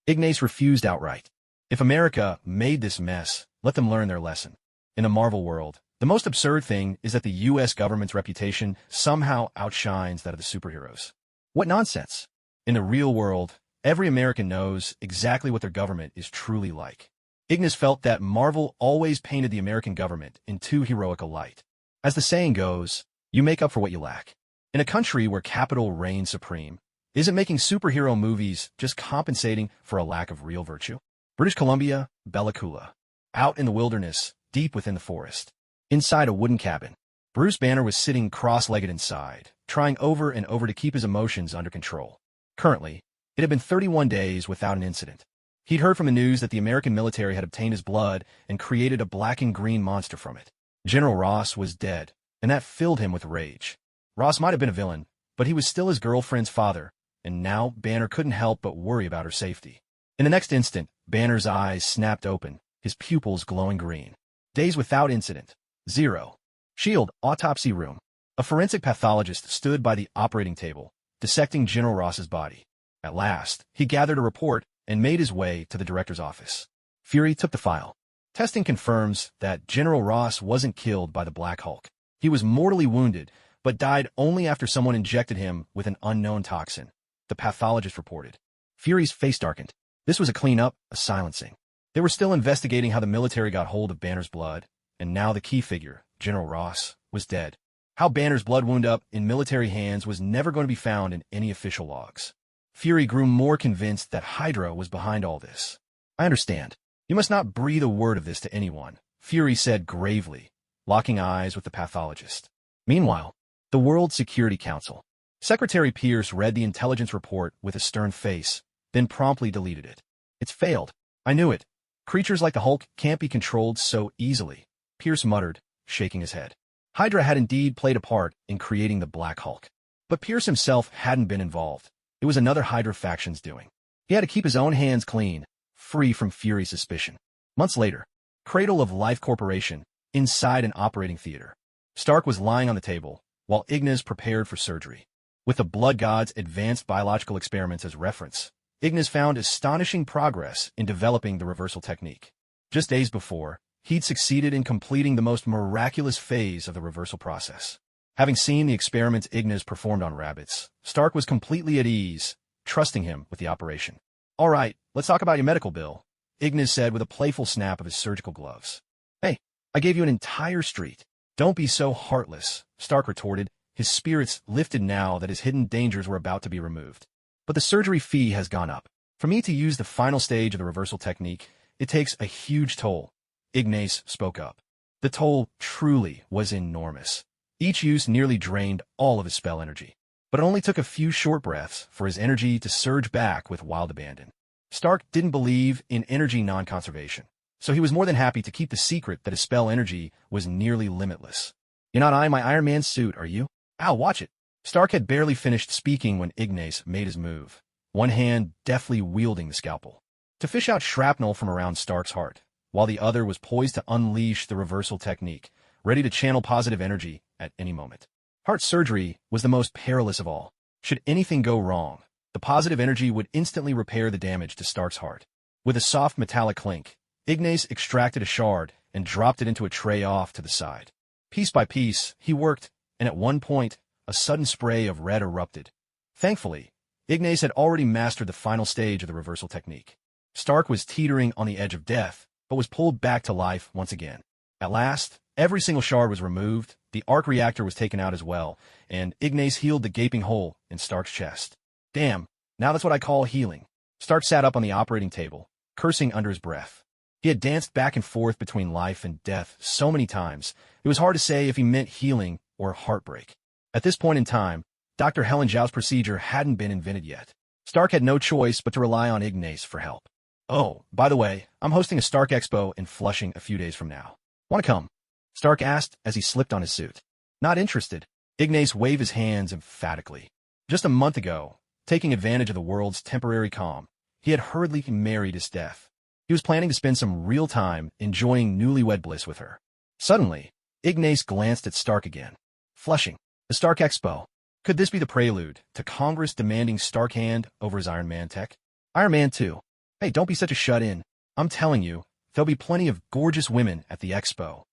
Ignas refused outright. If America made this mess, let them learn their lesson. In a Marvel world, the most absurd thing is that the U.S. government's reputation somehow outshines that of the superheroes. What nonsense! In the real world, every American knows exactly what their government is truly like. Ignas felt that Marvel always painted the American government in too heroic a light. As the saying goes, you make up for what you lack. In a country where capital reigns supreme, isn't making superhero movies just compensating for a lack of real virtue? British Columbia, Bella Coola. Out in the wilderness, deep within the forest. Inside a wooden cabin, Bruce Banner was sitting cross-legged inside, trying over and over to keep his emotions under control. Currently, it had been 31 days without an incident. He'd heard from the news that the American military had obtained his blood and created a black and green monster from it. General Ross was dead, and that filled him with rage. Ross might have been a villain, but he was still his girlfriend's father, and now Banner couldn't help but worry about her safety. In the next instant, Banner's eyes snapped open, his pupils glowing green. Days without incident. 0. Shield, autopsy room. A forensic pathologist stood by the operating table, dissecting General Ross's body. At last, he gathered a report and made his way to the director's office. Fury took the file. Testing confirms that General Ross wasn't killed by the Black Hulk. He was mortally wounded, but died only after someone injected him with an unknown toxin, the pathologist reported. Fury's face darkened. This was a cleanup, a silencing. They were still investigating how the military got hold of Banner's blood, and now the key figure, General Ross, was dead. How Banner's blood wound up in military hands was never going to be found in any official logs. Fury grew more convinced that Hydra was behind all this. I understand. You must not breathe a word of this to anyone, Fury said gravely, locking eyes with the pathologist. Meanwhile, the World Security Council. Secretary Pierce read the intelligence report with a stern face, then promptly deleted it. It's failed. I knew it. Creatures like the Hulk can't be controlled so easily, Pierce muttered, shaking his head. Hydra had indeed played a part in creating the Black Hulk. But Pierce himself hadn't been involved. It was another Hydra faction's doing. He had to keep his own hands clean, free from Fury's suspicion. Months later, Cradle of Life Corporation, inside an operating theater. Stark was lying on the table, while Ignas prepared for surgery. With the Blood God's advanced biological experiments as reference, Ignas found astonishing progress in developing the reversal technique. Just days before, he'd succeeded in completing the most miraculous phase of the reversal process. Having seen the experiments Ignas performed on rabbits, Stark was completely at ease, trusting him with the operation. All right, let's talk about your medical bill, Ignas said with a playful snap of his surgical gloves. Hey, I gave you an entire street. Don't be so heartless, Stark retorted, his spirits lifted now that his hidden dangers were about to be removed. But the surgery fee has gone up. For me to use the final stage of the reversal technique, it takes a huge toll. Ignas spoke up. The toll truly was enormous. Each use nearly drained all of his spell energy. But it only took a few short breaths for his energy to surge back with wild abandon. Stark didn't believe in energy non-conservation, so he was more than happy to keep the secret that his spell energy was nearly limitless. You're not eyeing my Iron Man suit, are you? Ow, watch it. Stark had barely finished speaking when Ignas made his move, one hand deftly wielding the scalpel, to fish out shrapnel from around Stark's heart, while the other was poised to unleash the reversal technique, ready to channel positive energy at any moment. Heart surgery was the most perilous of all. Should anything go wrong, the positive energy would instantly repair the damage to Stark's heart. With a soft metallic clink, Ignas extracted a shard and dropped it into a tray off to the side. Piece by piece, he worked, and at one point, a sudden spray of red erupted. Thankfully, Ignas had already mastered the final stage of the reversal technique. Stark was teetering on the edge of death, but was pulled back to life once again. At last, every single shard was removed, the arc reactor was taken out as well, and Ignas healed the gaping hole in Stark's chest. Damn, now that's what I call healing. Stark sat up on the operating table, cursing under his breath. He had danced back and forth between life and death so many times, it was hard to say if he meant healing or heartbreak. At this point in time, Dr. Helen Zhao's procedure hadn't been invented yet. Stark had no choice but to rely on Ignas for help. Oh, by the way, I'm hosting a Stark Expo in Flushing a few days from now. Want to come? Stark asked as he slipped on his suit. Not interested. Ignas waved his hands emphatically. Just a month ago, taking advantage of the world's temporary calm, he had hurriedly married Esdeath. He was planning to spend some real time enjoying newlywed bliss with her. Suddenly, Ignas glanced at Stark again. Flushing. The Stark Expo. Could this be the prelude to Congress demanding Stark hand over his Iron Man tech? Iron Man 2. Hey, don't be such a shut-in. I'm telling you, there'll be plenty of gorgeous women at the Expo.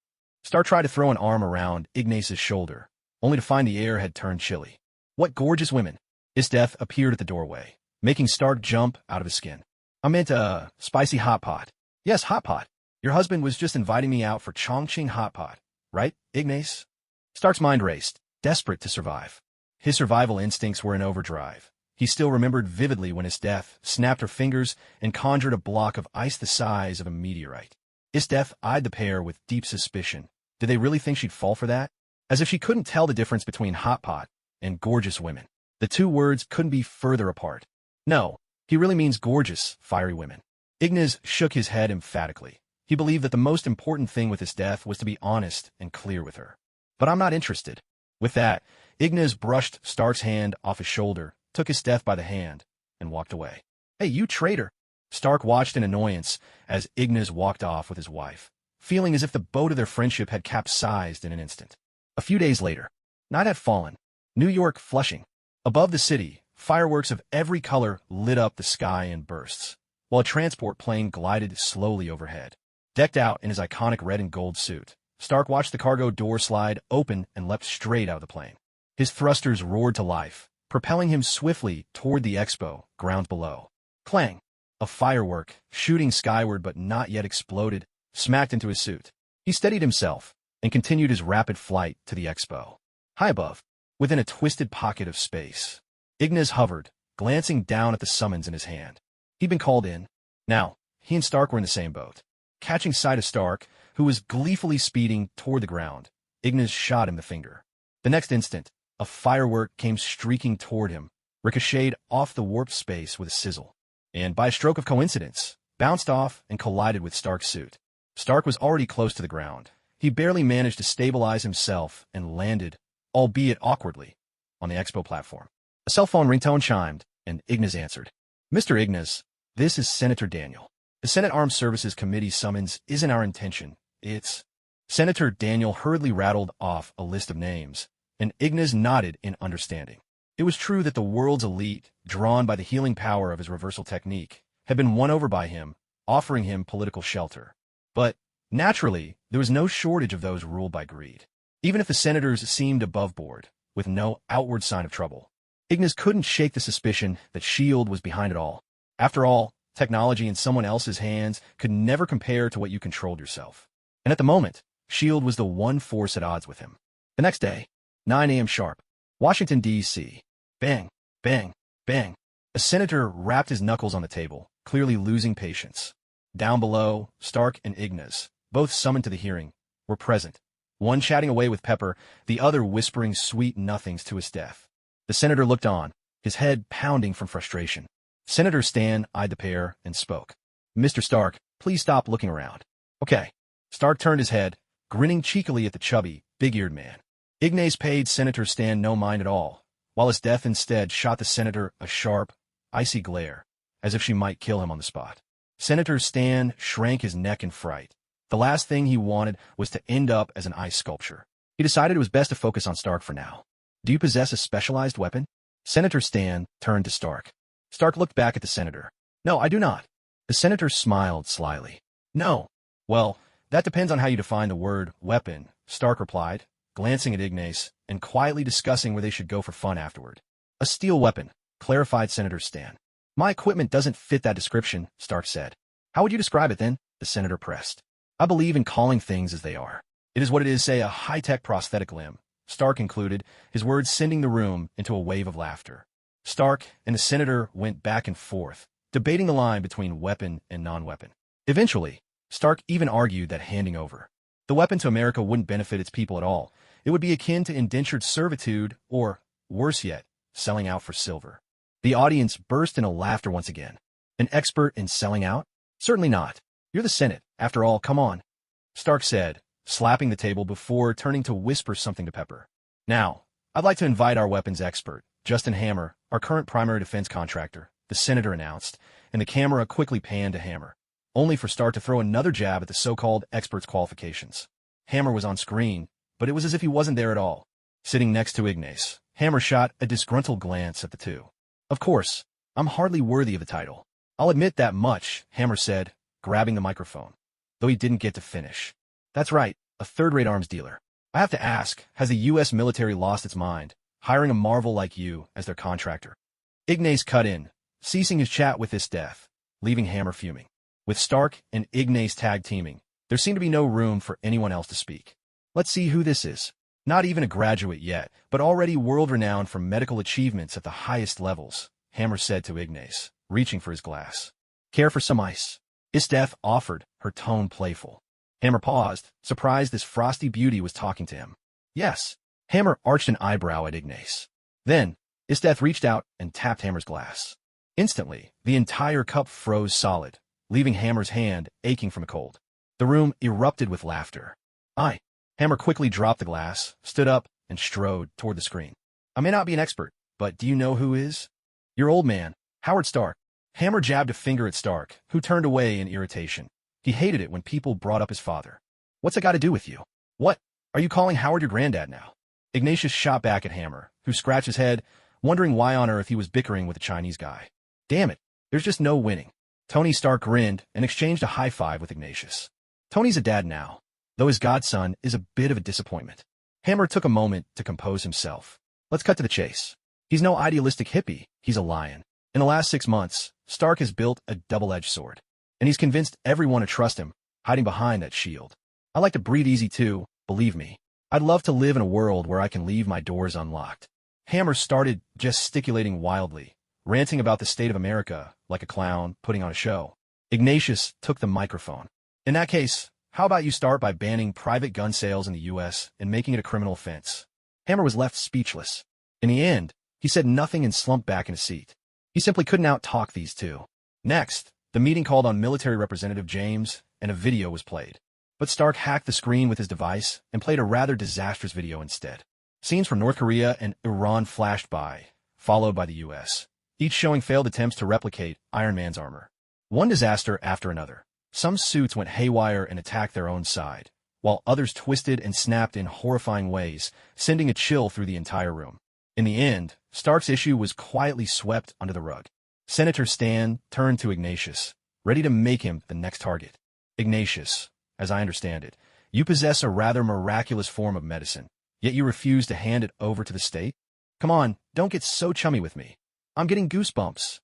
Stark tried to throw an arm around Ignas's shoulder, only to find the air had turned chilly. What gorgeous women? Esdeath appeared at the doorway, making Stark jump out of his skin. I meant spicy hot pot. Yes, hot pot. Your husband was just inviting me out for Chongqing hot pot, right, Ignas? Stark's mind raced, desperate to survive. His survival instincts were in overdrive. He still remembered vividly when Esdeath snapped her fingers and conjured a block of ice the size of a meteorite. Esdeath eyed the pair with deep suspicion. Did they really think she'd fall for that? As if she couldn't tell the difference between hot pot and gorgeous women. The two words couldn't be further apart. No, he really means gorgeous, fiery women. Ignas shook his head emphatically. He believed that the most important thing with Esdeath was to be honest and clear with her. But I'm not interested. With that, Ignas brushed Stark's hand off his shoulder, took Esdeath by the hand, and walked away. Hey, you traitor! Stark watched in annoyance as Ignas walked off with his wife, feeling as if the boat of their friendship had capsized in an instant. A few days later, night had fallen. New York, Flushing. Above the city, fireworks of every color lit up the sky in bursts, while a transport plane glided slowly overhead. Decked out in his iconic red and gold suit, Stark watched the cargo door slide open and leapt straight out of the plane. His thrusters roared to life, propelling him swiftly toward the expo grounds below. Clang! A firework, shooting skyward but not yet exploded, smacked into his suit. He steadied himself and continued his rapid flight to the expo. High above, within a twisted pocket of space, Ignas hovered, glancing down at the summons in his hand. He'd been called in. Now, he and Stark were in the same boat. Catching sight of Stark, who was gleefully speeding toward the ground, Ignas shot him the finger. The next instant, a firework came streaking toward him, ricocheted off the warped space with a sizzle, and by a stroke of coincidence, bounced off and collided with Stark's suit. Stark was already close to the ground. He barely managed to stabilize himself and landed, albeit awkwardly, on the expo platform. A cell phone ringtone chimed, and Ignas answered. Mr. Ignas, this is Senator Daniel. The Senate Armed Services Committee summons isn't our intention. It's... Senator Daniel hurriedly rattled off a list of names, and Ignas nodded in understanding. It was true that the world's elite, drawn by the healing power of his reversal technique, had been won over by him, offering him political shelter. But, naturally, there was no shortage of those ruled by greed. Even if the senators seemed above board, with no outward sign of trouble, Ignas couldn't shake the suspicion that S.H.I.E.L.D. was behind it all. After all, technology in someone else's hands could never compare to what you controlled yourself. And at the moment, S.H.I.E.L.D. was the one force at odds with him. The next day, 9 a.m. sharp, Washington, D.C. Bang, bang, bang. A senator rapped his knuckles on the table, clearly losing patience. Down below, Stark and Ignas, both summoned to the hearing, were present. One chatting away with Pepper, the other whispering sweet nothings to Esdeath. The senator looked on, his head pounding from frustration. Senator Stan eyed the pair and spoke. Mr. Stark, please stop looking around. Okay. Stark turned his head, grinning cheekily at the chubby, big-eared man. Ignas paid Senator Stan no mind at all, while Esdeath instead shot the senator a sharp, icy glare, as if she might kill him on the spot. Senator Stan shrank his neck in fright. The last thing he wanted was to end up as an ice sculpture. He decided it was best to focus on Stark for now. Do you possess a specialized weapon? Senator Stan turned to Stark. Stark looked back at the senator. No, I do not. The senator smiled slyly. No. Well, that depends on how you define the word weapon, Stark replied, glancing at Ignas and quietly discussing where they should go for fun afterward. A steel weapon, clarified Senator Stan. My equipment doesn't fit that description, Stark said. How would you describe it then? The senator pressed. I believe in calling things as they are. It is what it is, say, a high-tech prosthetic limb, Stark included, his words sending the room into a wave of laughter. Stark and the senator went back and forth, debating the line between weapon and non-weapon. Eventually, Stark even argued that handing over the weapon to America wouldn't benefit its people at all. It would be akin to indentured servitude or, worse yet, selling out for silver. The audience burst into laughter once again. An expert in selling out? Certainly not. You're the Senate. After all, come on, Stark said, slapping the table before turning to whisper something to Pepper. Now, I'd like to invite our weapons expert, Justin Hammer, our current primary defense contractor, the senator announced, and the camera quickly panned to Hammer, only for Stark to throw another jab at the so-called expert's qualifications. Hammer was on screen, but it was as if he wasn't there at all. Sitting next to Ignas, Hammer shot a disgruntled glance at the two. Of course, I'm hardly worthy of the title. I'll admit that much, Hammer said, grabbing the microphone, though he didn't get to finish. That's right, a third-rate arms dealer. I have to ask, has the U.S. military lost its mind, hiring a marvel like you as their contractor? Ignas cut in, ceasing his chat with Esdeath, leaving Hammer fuming. With Stark and Ignas tag-teaming, there seemed to be no room for anyone else to speak. Let's see who this is. Not even a graduate yet, but already world-renowned for medical achievements at the highest levels, Hammer said to Ignas, reaching for his glass. Care for some ice? Esdeath offered, her tone playful. Hammer paused, surprised this frosty beauty was talking to him. Yes. Hammer arched an eyebrow at Ignas. Then, Esdeath reached out and tapped Hammer's glass. Instantly, the entire cup froze solid, leaving Hammer's hand aching from a cold. The room erupted with laughter. Hammer quickly dropped the glass, stood up, and strode toward the screen. I may not be an expert, but do you know who is? Your old man, Howard Stark. Hammer jabbed a finger at Stark, who turned away in irritation. He hated it when people brought up his father. What's it got to do with you? What? Are you calling Howard your granddad now? Ignatius shot back at Hammer, who scratched his head, wondering why on earth he was bickering with the Chinese guy. Damn it, there's just no winning. Tony Stark grinned and exchanged a high five with Ignatius. Tony's a dad now, though his godson is a bit of a disappointment. Hammer took a moment to compose himself. Let's cut to the chase. He's no idealistic hippie, he's a lion. In the last 6 months, Stark has built a double-edged sword, and he's convinced everyone to trust him, hiding behind that shield. I like to breathe easy too, believe me. I'd love to live in a world where I can leave my doors unlocked. Hammer started gesticulating wildly, ranting about the state of America like a clown putting on a show. Ignatius took the microphone. In that case, how about you start by banning private gun sales in the U.S. and making it a criminal offense? Hammer was left speechless. In the end, he said nothing and slumped back in his seat. He simply couldn't out-talk these two. Next, the meeting called on Military Representative James, and a video was played. But Stark hacked the screen with his device and played a rather disastrous video instead. Scenes from North Korea and Iran flashed by, followed by the U.S., each showing failed attempts to replicate Iron Man's armor. One disaster after another. Some suits went haywire and attacked their own side, while others twisted and snapped in horrifying ways, sending a chill through the entire room. In the end, Stark's issue was quietly swept under the rug. Senator Stan turned to Ignatius, ready to make him the next target. Ignatius, as I understand it, you possess a rather miraculous form of medicine, yet you refuse to hand it over to the state? Come on, don't get so chummy with me. I'm getting goosebumps.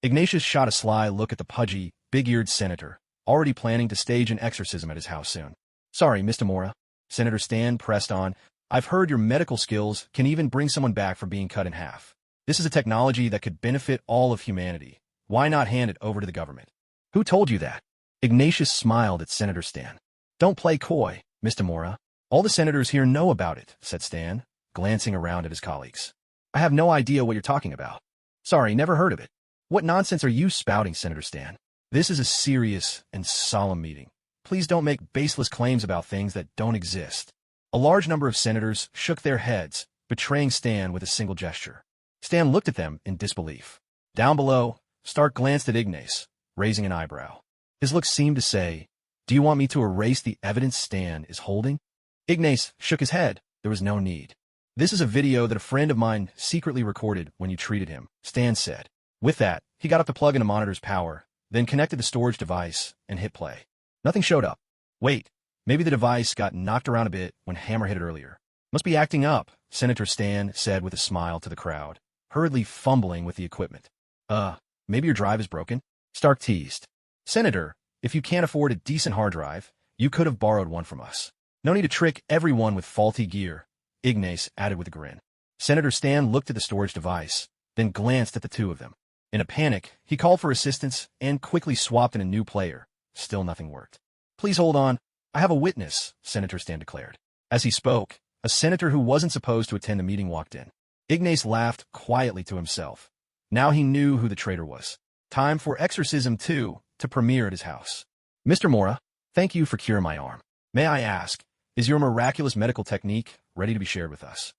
Ignatius shot a sly look at the pudgy, big-eared senator, already planning to stage an exorcism at his house soon. Sorry, Mr. Morra. Senator Stan pressed on. I've heard your medical skills can even bring someone back from being cut in half. This is a technology that could benefit all of humanity. Why not hand it over to the government? Who told you that? Ignatius smiled at Senator Stan. Don't play coy, Mr. Morra. All the senators here know about it, said Stan, glancing around at his colleagues. I have no idea what you're talking about. Sorry, never heard of it. What nonsense are you spouting, Senator Stan? This is a serious and solemn meeting. Please don't make baseless claims about things that don't exist. A large number of senators shook their heads, betraying Stan with a single gesture. Stan looked at them in disbelief. Down below, Stark glanced at Ignace, raising an eyebrow. His look seemed to say, do you want me to erase the evidence Stan is holding? Ignace shook his head. There was no need. This is a video that a friend of mine secretly recorded when you treated him, Stan said. With that, he got up to plug in a monitor's power, then connected the storage device and hit play. Nothing showed up. Wait, maybe the device got knocked around a bit when Hammer hit it earlier. Must be acting up, Senator Stan said with a smile to the crowd, hurriedly fumbling with the equipment. Maybe your drive is broken? Stark teased. Senator, if you can't afford a decent hard drive, you could have borrowed one from us. No need to trick everyone with faulty gear, Ignace added with a grin. Senator Stan looked at the storage device, then glanced at the two of them. In a panic, he called for assistance and quickly swapped in a new player. Still nothing worked. Please hold on. I have a witness, Senator Stan declared. As he spoke, a senator who wasn't supposed to attend the meeting walked in. Ignace laughed quietly to himself. Now he knew who the traitor was. Time for Exorcism 2 to premiere at his house. Mr. Morra, thank you for curing my arm. May I ask, is your miraculous medical technique ready to be shared with us?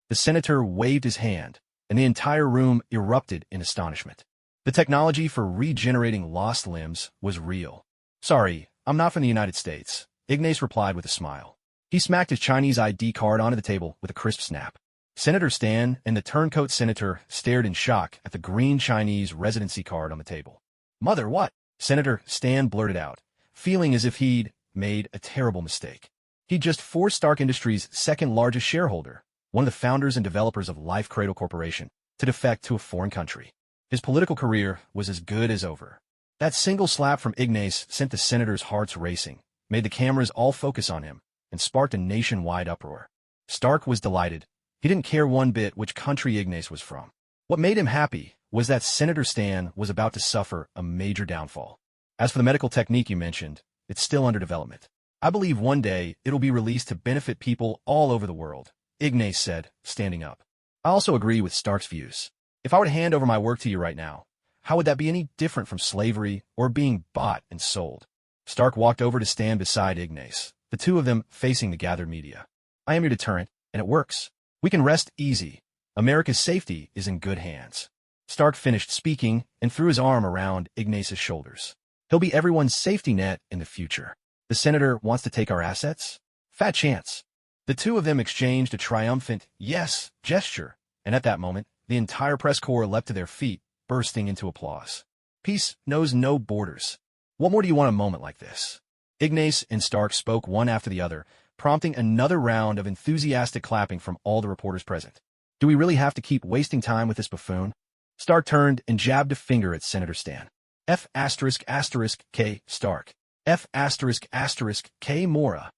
The senator waved his hand, and the entire room erupted in astonishment. The technology for regenerating lost limbs was real. Sorry, I'm not from the United States, Ignace replied with a smile. He smacked his Chinese ID card onto the table with a crisp snap. Senator Stan and the turncoat senator stared in shock at the green Chinese residency card on the table. Mother, what? Senator Stan blurted out, feeling as if he'd made a terrible mistake. He'd just forced Stark Industries' second-largest shareholder, one of the founders and developers of Life Cradle Corporation, to defect to a foreign country. His political career was as good as over. That single slap from Ignace sent the senator's hearts racing, made the cameras all focus on him, and sparked a nationwide uproar. Stark was delighted. He didn't care one bit which country Ignace was from. What made him happy was that Senator Stan was about to suffer a major downfall. As for the medical technique you mentioned, it's still under development. I believe one day it'll be released to benefit people all over the world, Ignace said, standing up. I also agree with Stark's views. If I were to hand over my work to you right now, how would that be any different from slavery or being bought and sold? Stark walked over to stand beside Ignace, the two of them facing the gathered media. I am your deterrent, and it works. We can rest easy. America's safety is in good hands. Stark finished speaking and threw his arm around Ignace's shoulders. He'll be everyone's safety net in the future. The senator wants to take our assets? Fat chance. The two of them exchanged a triumphant yes gesture, and at that moment, the entire press corps leapt to their feet, bursting into applause. Peace knows no borders. What more do you want a moment like this? Ignas and Stark spoke one after the other, prompting another round of enthusiastic clapping from all the reporters present. Do we really have to keep wasting time with this buffoon? Stark turned and jabbed a finger at Senator Stan. F***K Stark. F***K Morra.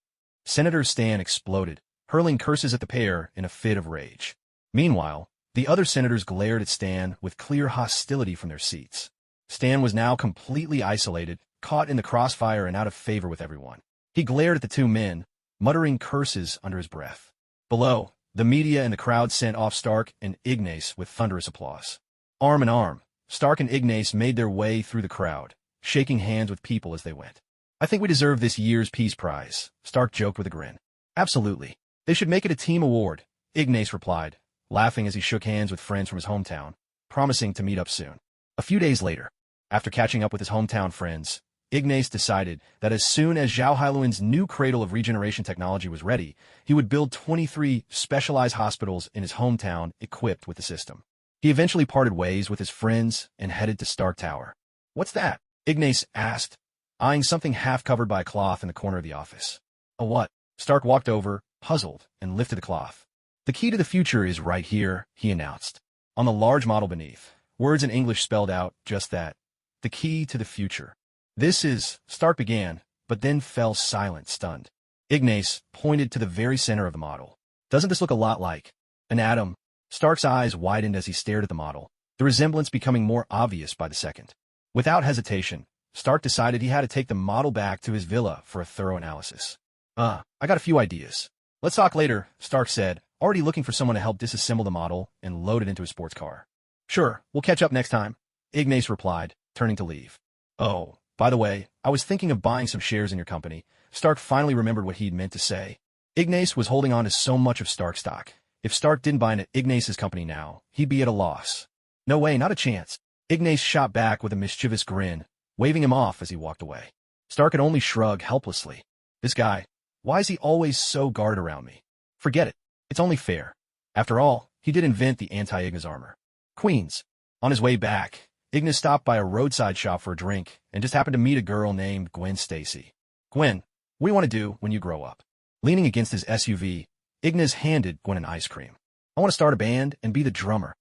Senator Stan exploded, hurling curses at the pair in a fit of rage. Meanwhile, the other senators glared at Stan with clear hostility from their seats. Stan was now completely isolated, caught in the crossfire and out of favor with everyone. He glared at the two men, muttering curses under his breath. Below, the media and the crowd sent off Stark and Ignas with thunderous applause. Arm in arm, Stark and Ignas made their way through the crowd, shaking hands with people as they went. I think we deserve this year's Peace Prize, Stark joked with a grin. Absolutely. They should make it a team award, Ignas replied, laughing as he shook hands with friends from his hometown, promising to meet up soon. A few days later, after catching up with his hometown friends, Ignas decided that as soon as Zhao Hailuan's new cradle of regeneration technology was ready, he would build 23 specialized hospitals in his hometown equipped with the system. He eventually parted ways with his friends and headed to Stark Tower. What's that? Ignas asked, eyeing something half covered by a cloth in the corner of the office. A what? Stark walked over, puzzled, and lifted the cloth. The key to the future is right here, he announced. On the large model beneath, words in English spelled out just that. The key to the future. This is, Stark began, but then fell silent, stunned. Ignas pointed to the very center of the model. Doesn't this look a lot like an atom? Stark's eyes widened as he stared at the model, the resemblance becoming more obvious by the second. Without hesitation, Stark decided he had to take the model back to his villa for a thorough analysis. I got a few ideas. Let's talk later, Stark said, already looking for someone to help disassemble the model and load it into his sports car. Sure, we'll catch up next time, Ignas replied, turning to leave. Oh, by the way, I was thinking of buying some shares in your company. Stark finally remembered what he'd meant to say. Ignas was holding on to so much of Stark stock. If Stark didn't buy into Ignas's company now, he'd be at a loss. No way, not a chance. Ignas shot back with a mischievous grin, waving him off as he walked away. Stark could only shrug helplessly. This guy, why is he always so guarded around me? Forget it. It's only fair. After all, he did invent the anti-Ignas armor. Queens. On his way back, Ignas stopped by a roadside shop for a drink and just happened to meet a girl named Gwen Stacy. Gwen, what do you want to do when you grow up? Leaning against his SUV, Ignas handed Gwen an ice cream. I want to start a band and be the drummer.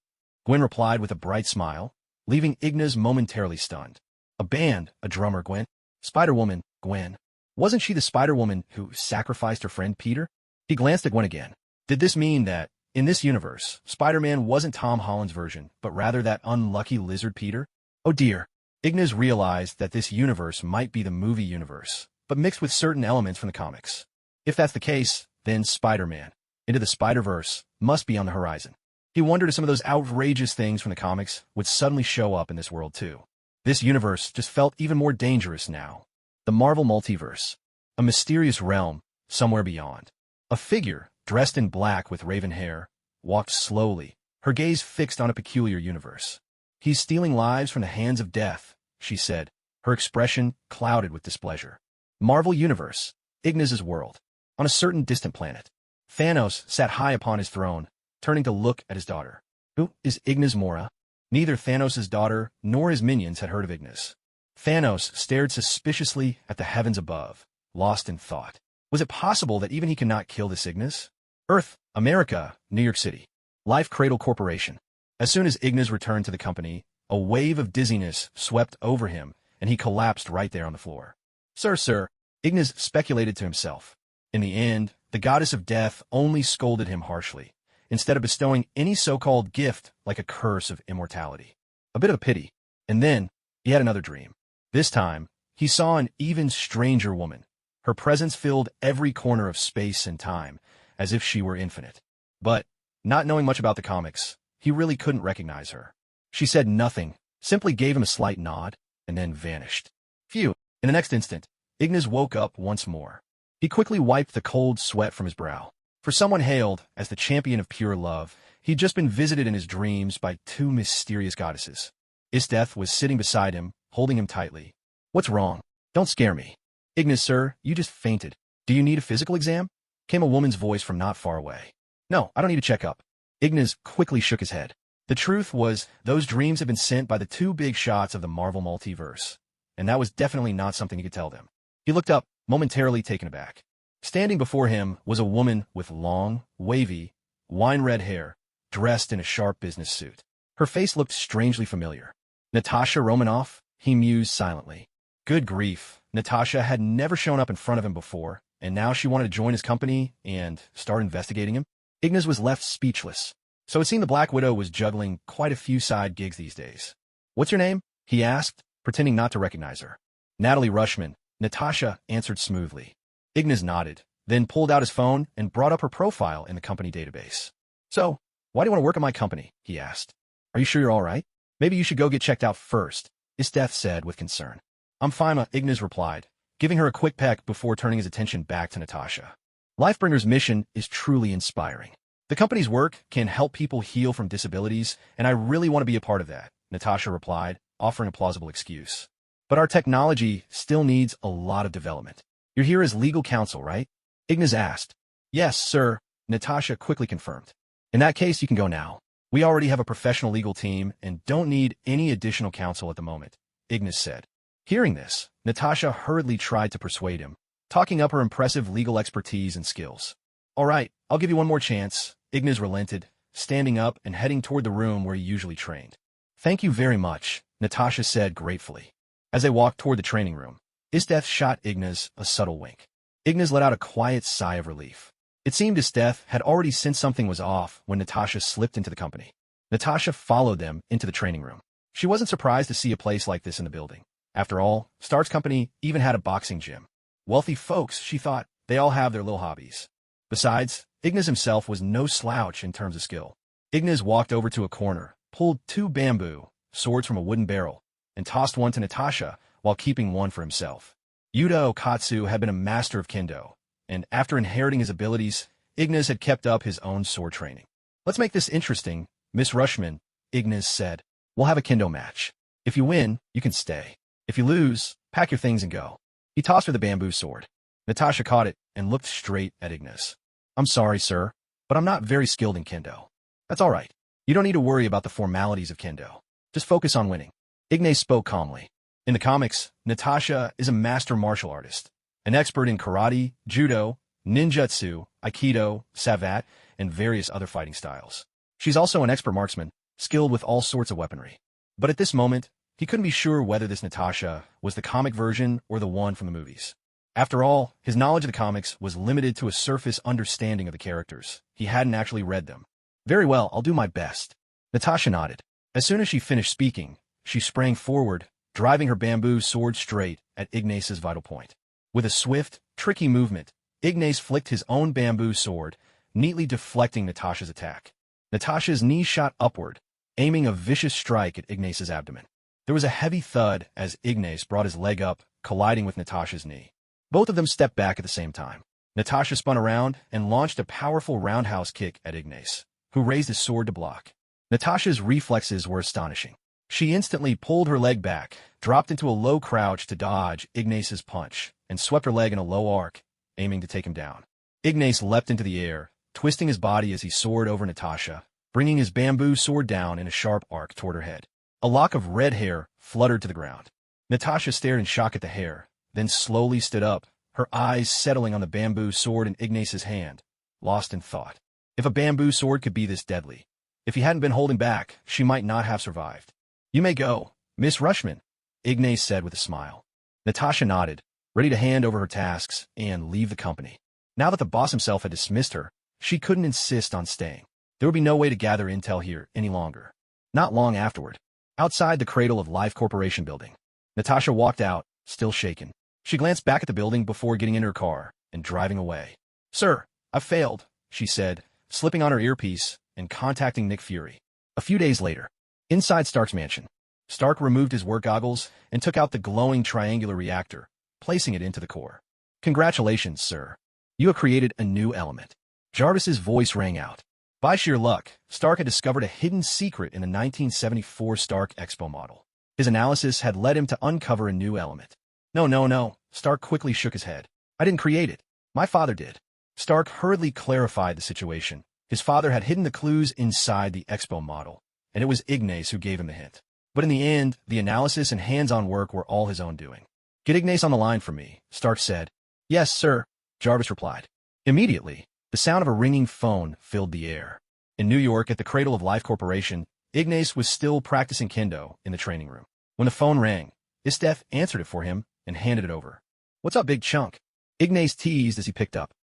Gwen replied with a bright smile, leaving Ignas momentarily stunned. A band, a drummer, Gwen? Spider-Woman, Gwen. Wasn't she the Spider-Woman who sacrificed her friend Peter? He glanced at Gwen again. Did this mean that, in this universe, Spider-Man wasn't Tom Holland's version, but rather that unlucky lizard Peter? Oh dear. Ignas realized that this universe might be the movie universe, but mixed with certain elements from the comics. If that's the case, then Spider-Man, Into the Spider-Verse, must be on the horizon. He wondered if some of those outrageous things from the comics would suddenly show up in this world too. This universe just felt even more dangerous now. The Marvel Multiverse. A mysterious realm, somewhere beyond. A figure, dressed in black with raven hair, walked slowly, her gaze fixed on a peculiar universe. He's stealing lives from the hands of death, she said, her expression clouded with displeasure. Marvel Universe. Ignas's world. On a certain distant planet. Thanos sat high upon his throne, turning to look at his daughter. Who is Ignas Morra? Neither Thanos' daughter nor his minions had heard of Ignas. Thanos stared suspiciously at the heavens above, lost in thought. Was it possible that even he could not kill this Ignas? Earth, America, New York City. Life Cradle Corporation. As soon as Ignas returned to the company, a wave of dizziness swept over him, and he collapsed right there on the floor. Sir, Ignas speculated to himself. In the end, the goddess of death only scolded him harshly, instead of bestowing any so-called gift like a curse of immortality. A bit of a pity. And then, he had another dream. This time, he saw an even stranger woman. Her presence filled every corner of space and time, as if she were infinite. But, not knowing much about the comics, he really couldn't recognize her. She said nothing, simply gave him a slight nod, and then vanished. Phew. In the next instant, Ignas woke up once more. He quickly wiped the cold sweat from his brow. For someone hailed as the champion of pure love, he'd just been visited in his dreams by two mysterious goddesses. Esdeath was sitting beside him, holding him tightly. What's wrong? Don't scare me. Ignas, sir, you just fainted. Do you need a physical exam? came a woman's voice from not far away. No, I don't need to check up. Ignas quickly shook his head. The truth was, those dreams had been sent by the two big shots of the Marvel multiverse, and that was definitely not something he could tell them. He looked up, momentarily taken aback. Standing before him was a woman with long, wavy, wine-red hair, dressed in a sharp business suit. Her face looked strangely familiar. Natasha Romanoff, he mused silently. Good grief, Natasha had never shown up in front of him before, and now she wanted to join his company and start investigating him? Ignas was left speechless. So it seemed the Black Widow was juggling quite a few side gigs these days. What's your name? He asked, pretending not to recognize her. Natalie Rushman, Natasha answered smoothly. Ignas nodded, then pulled out his phone and brought up her profile in the company database. So, why do you want to work at my company? He asked. Are you sure you're all right? Maybe you should go get checked out first, Esdeath said with concern. I'm fine, Ignas replied, giving her a quick peck before turning his attention back to Natasha. Lifebringer's mission is truly inspiring. The company's work can help people heal from disabilities, and I really want to be a part of that, Natasha replied, offering a plausible excuse. But our technology still needs a lot of development. You're here as legal counsel, right? Ignas asked. Yes, sir, Natasha quickly confirmed. In that case, you can go now. We already have a professional legal team and don't need any additional counsel at the moment, Ignas said. Hearing this, Natasha hurriedly tried to persuade him, talking up her impressive legal expertise and skills. All right, I'll give you one more chance, Ignas relented, standing up and heading toward the room where he usually trained. Thank you very much, Natasha said gratefully. As they walked toward the training room, Esdeath shot Ignas a subtle wink. Ignas let out a quiet sigh of relief. It seemed Esdeath had already sensed something was off when Natasha slipped into the company. Natasha followed them into the training room. She wasn't surprised to see a place like this in the building. After all, Stark's company even had a boxing gym. Wealthy folks, she thought, they all have their little hobbies. Besides, Ignas himself was no slouch in terms of skill. Ignas walked over to a corner, pulled two bamboo swords from a wooden barrel, and tossed one to Natasha while keeping one for himself. Yuuta Okkotsu had been a master of kendo, and after inheriting his abilities, Ignas had kept up his own sword training. Let's make this interesting, Miss Rushman, Ignas said. We'll have a kendo match. If you win, you can stay. If you lose, pack your things and go. He tossed her the bamboo sword. Natasha caught it and looked straight at Ignas. I'm sorry, sir, but I'm not very skilled in kendo. That's all right. You don't need to worry about the formalities of kendo. Just focus on winning. Ignas spoke calmly. In the comics, Natasha is a master martial artist, an expert in karate, judo, ninjutsu, aikido, savate, and various other fighting styles. She's also an expert marksman, skilled with all sorts of weaponry. But at this moment, he couldn't be sure whether this Natasha was the comic version or the one from the movies. After all, his knowledge of the comics was limited to a surface understanding of the characters. He hadn't actually read them. Very well, I'll do my best. Natasha nodded. As soon as she finished speaking, she sprang forward, driving her bamboo sword straight at Ignas's vital point. With a swift, tricky movement, Ignas flicked his own bamboo sword, neatly deflecting Natasha's attack. Natasha's knee shot upward, aiming a vicious strike at Ignas's abdomen. There was a heavy thud as Ignas brought his leg up, colliding with Natasha's knee. Both of them stepped back at the same time. Natasha spun around and launched a powerful roundhouse kick at Ignas, who raised his sword to block. Natasha's reflexes were astonishing. She instantly pulled her leg back, dropped into a low crouch to dodge Ignas's punch, and swept her leg in a low arc, aiming to take him down. Ignas leapt into the air, twisting his body as he soared over Natasha, bringing his bamboo sword down in a sharp arc toward her head. A lock of red hair fluttered to the ground. Natasha stared in shock at the hair, then slowly stood up, her eyes settling on the bamboo sword in Ignas's hand, lost in thought. If a bamboo sword could be this deadly, if he hadn't been holding back, she might not have survived. You may go, Miss Rushman, Ignas said with a smile. Natasha nodded, ready to hand over her tasks and leave the company. Now that the boss himself had dismissed her, she couldn't insist on staying. There would be no way to gather intel here any longer. Not long afterward, outside the Cradle of Life Corporation building, Natasha walked out, still shaken. She glanced back at the building before getting into her car and driving away. Sir, I've failed, she said, slipping on her earpiece and contacting Nick Fury. A few days later, inside Stark's mansion, Stark removed his work goggles and took out the glowing triangular reactor, placing it into the core. Congratulations, sir. You have created a new element. Jarvis's voice rang out. By sheer luck, Stark had discovered a hidden secret in the 1974 Stark Expo model. His analysis had led him to uncover a new element. No, Stark quickly shook his head. I didn't create it. My father did. Stark hurriedly clarified the situation. His father had hidden the clues inside the Expo model, and it was Ignas who gave him the hint. But in the end, the analysis and hands-on work were all his own doing. "Get Ignas on the line for me," Stark said. "Yes, sir," Jarvis replied. Immediately, the sound of a ringing phone filled the air. In New York, at the Cradle of Life Corporation, Ignas was still practicing kendo in the training room. When the phone rang, Esdeath answered it for him and handed it over. "What's up, big chunk?" Ignas teased as he picked up.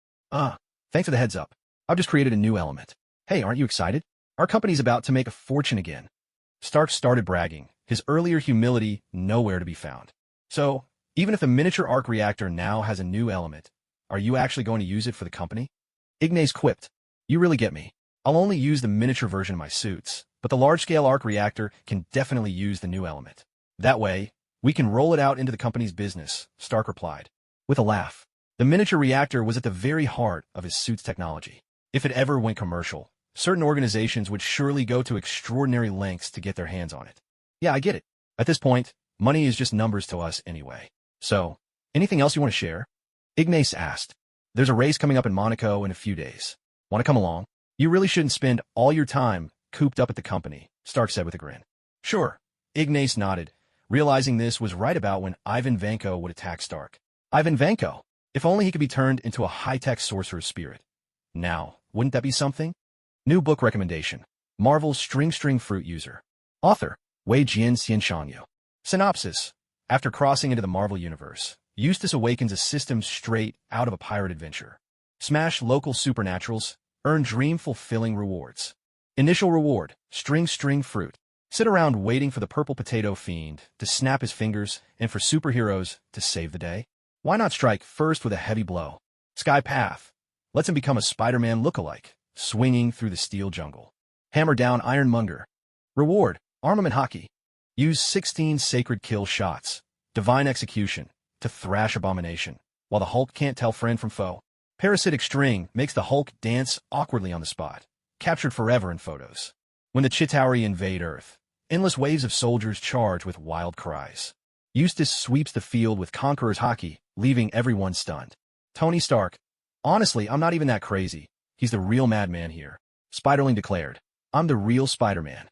Thanks for the heads up. I've just created a new element." "Hey, aren't you excited? Our company's about to make a fortune again." Stark started bragging, his earlier humility nowhere to be found. "So, even if the miniature arc reactor now has a new element, are you actually going to use it for the company?" Ignas quipped. "You really get me. I'll only use the miniature version of my suits, but the large-scale arc reactor can definitely use the new element. That way, we can roll it out into the company's business," Stark replied. With a laugh, the miniature reactor was at the very heart of his suit's technology. If it ever went commercial, certain organizations would surely go to extraordinary lengths to get their hands on it. "Yeah, I get it. At this point, money is just numbers to us anyway. So, anything else you want to share?" Ignas asked. "There's a race coming up in Monaco in a few days. Want to come along? You really shouldn't spend all your time cooped up at the company," Stark said with a grin. "Sure." Ignas nodded, realizing this was right about when Ivan Vanko would attack Stark. Ivan Vanko! If only he could be turned into a high-tech sorcerer's spirit. Now, wouldn't that be something? New book recommendation. Marvel's String Fruit User. Author, Wei Jian Xianshangyu. Synopsis. After crossing into the Marvel Universe, Eustace awakens a system straight out of a pirate adventure. Smash local supernaturals, earn dream-fulfilling rewards. Initial reward, string fruit. Sit around waiting for the purple potato fiend to snap his fingers and for superheroes to save the day? Why not strike first with a heavy blow? Sky Path lets him become a Spider-Man look-alike, swinging through the steel jungle. Hammer down Iron Monger. Reward, armament hockey. Use 16 sacred kill shots, divine execution, to thrash Abomination, while the Hulk can't tell friend from foe. Parasitic String makes the Hulk dance awkwardly on the spot, captured forever in photos. When the Chitauri invade Earth, endless waves of soldiers charge with wild cries. Eustace sweeps the field with Conqueror's hockey, leaving everyone stunned. Tony Stark. Honestly, I'm not even that crazy. He's the real madman here. Spiderling declared. I'm the real Spider-Man.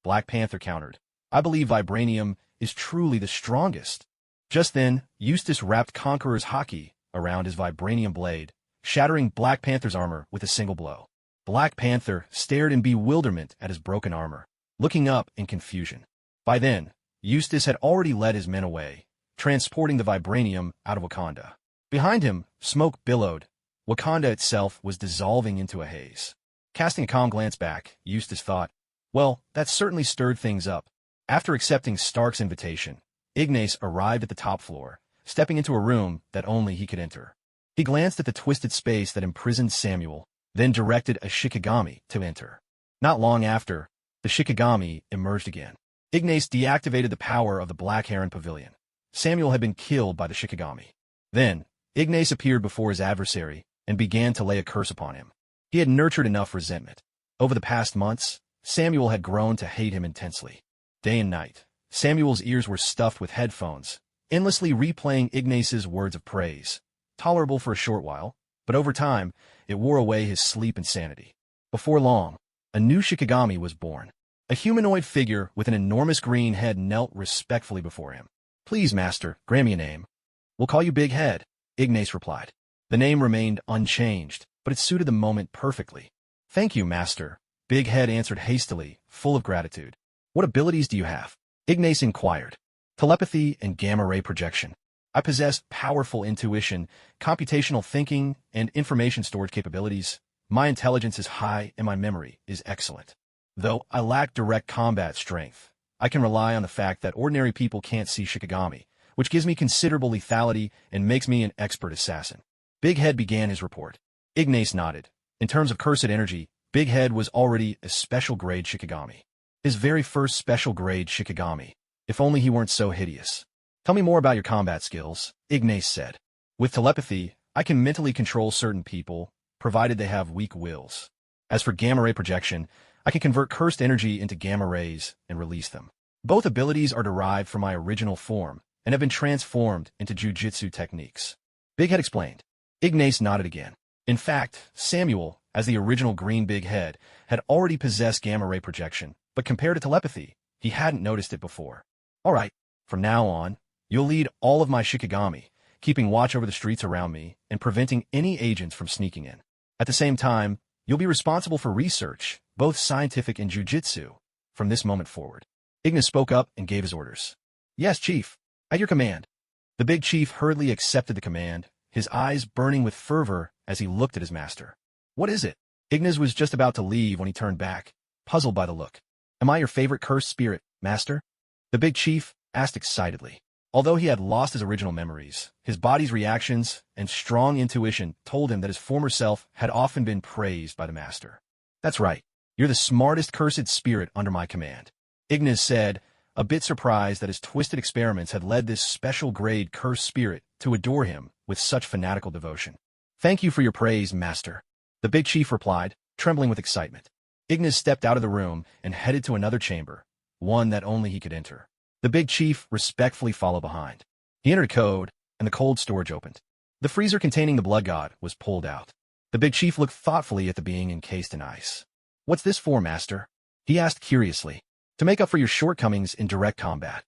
Black Panther countered. I believe Vibranium is truly the strongest. Just then, Eustace wrapped Conqueror's hockey around his Vibranium blade, shattering Black Panther's armor with a single blow. Black Panther stared in bewilderment at his broken armor, looking up in confusion. By then, Eustace had already led his men away, transporting the Vibranium out of Wakanda. Behind him, smoke billowed. Wakanda itself was dissolving into a haze. Casting a calm glance back, Eustace thought, well, that certainly stirred things up. After accepting Stark's invitation, Ignas arrived at the top floor, stepping into a room that only he could enter. He glanced at the twisted space that imprisoned Samuel, then directed a Shikigami to enter. Not long after, the Shikigami emerged again. Ignas deactivated the power of the Black Heron Pavilion. Samuel had been killed by the Shikigami. Then, Ignas appeared before his adversary and began to lay a curse upon him. He had nurtured enough resentment. Over the past months, Samuel had grown to hate him intensely. Day and night, Samuel's ears were stuffed with headphones, endlessly replaying Ignas's words of praise. Tolerable for a short while, but over time, it wore away his sleep and sanity. Before long, a new Shikigami was born. A humanoid figure with an enormous green head knelt respectfully before him. Please, Master, grant me a name. We'll call you Big Head, Ignas replied. The name remained unchanged, but it suited the moment perfectly. Thank you, Master, Big Head answered hastily, full of gratitude. What abilities do you have? Ignas inquired. Telepathy and gamma-ray projection. I possess powerful intuition, computational thinking, and information storage capabilities. My intelligence is high and my memory is excellent. Though I lack direct combat strength, I can rely on the fact that ordinary people can't see Shikigami, which gives me considerable lethality and makes me an expert assassin. Big Head began his report. Ignas nodded. In terms of cursed energy, Big Head was already a special grade Shikigami. His very first special grade Shikigami. If only he weren't so hideous. Tell me more about your combat skills, Ignas said. With telepathy, I can mentally control certain people, provided they have weak wills. As for gamma-ray projection, I can convert cursed energy into gamma rays and release them. Both abilities are derived from my original form and have been transformed into jujitsu techniques. Big Head explained. Ignas nodded again. In fact, Samuel, as the original green big head, had already possessed gamma ray projection, but compared to telepathy, he hadn't noticed it before. All right, from now on, you'll lead all of my Shikigami, keeping watch over the streets around me and preventing any agents from sneaking in. At the same time, you'll be responsible for research, both scientific and jujitsu, from this moment forward. Ignas spoke up and gave his orders. Yes, Chief. At your command. The big chief hurriedly accepted the command, his eyes burning with fervor as he looked at his master. What is it? Ignas was just about to leave when he turned back, puzzled by the look. Am I your favorite cursed spirit, master? The big chief asked excitedly. Although he had lost his original memories, his body's reactions and strong intuition told him that his former self had often been praised by the master. That's right. You're the smartest cursed spirit under my command, Ignas said, a bit surprised that his twisted experiments had led this special-grade cursed spirit to adore him with such fanatical devotion. Thank you for your praise, master, the big chief replied, trembling with excitement. Ignas stepped out of the room and headed to another chamber, one that only he could enter. The big chief respectfully followed behind. He entered a code, and the cold storage opened. The freezer containing the blood god was pulled out. The big chief looked thoughtfully at the being encased in ice. What's this for, master? He asked curiously. To make up for your shortcomings in direct combat,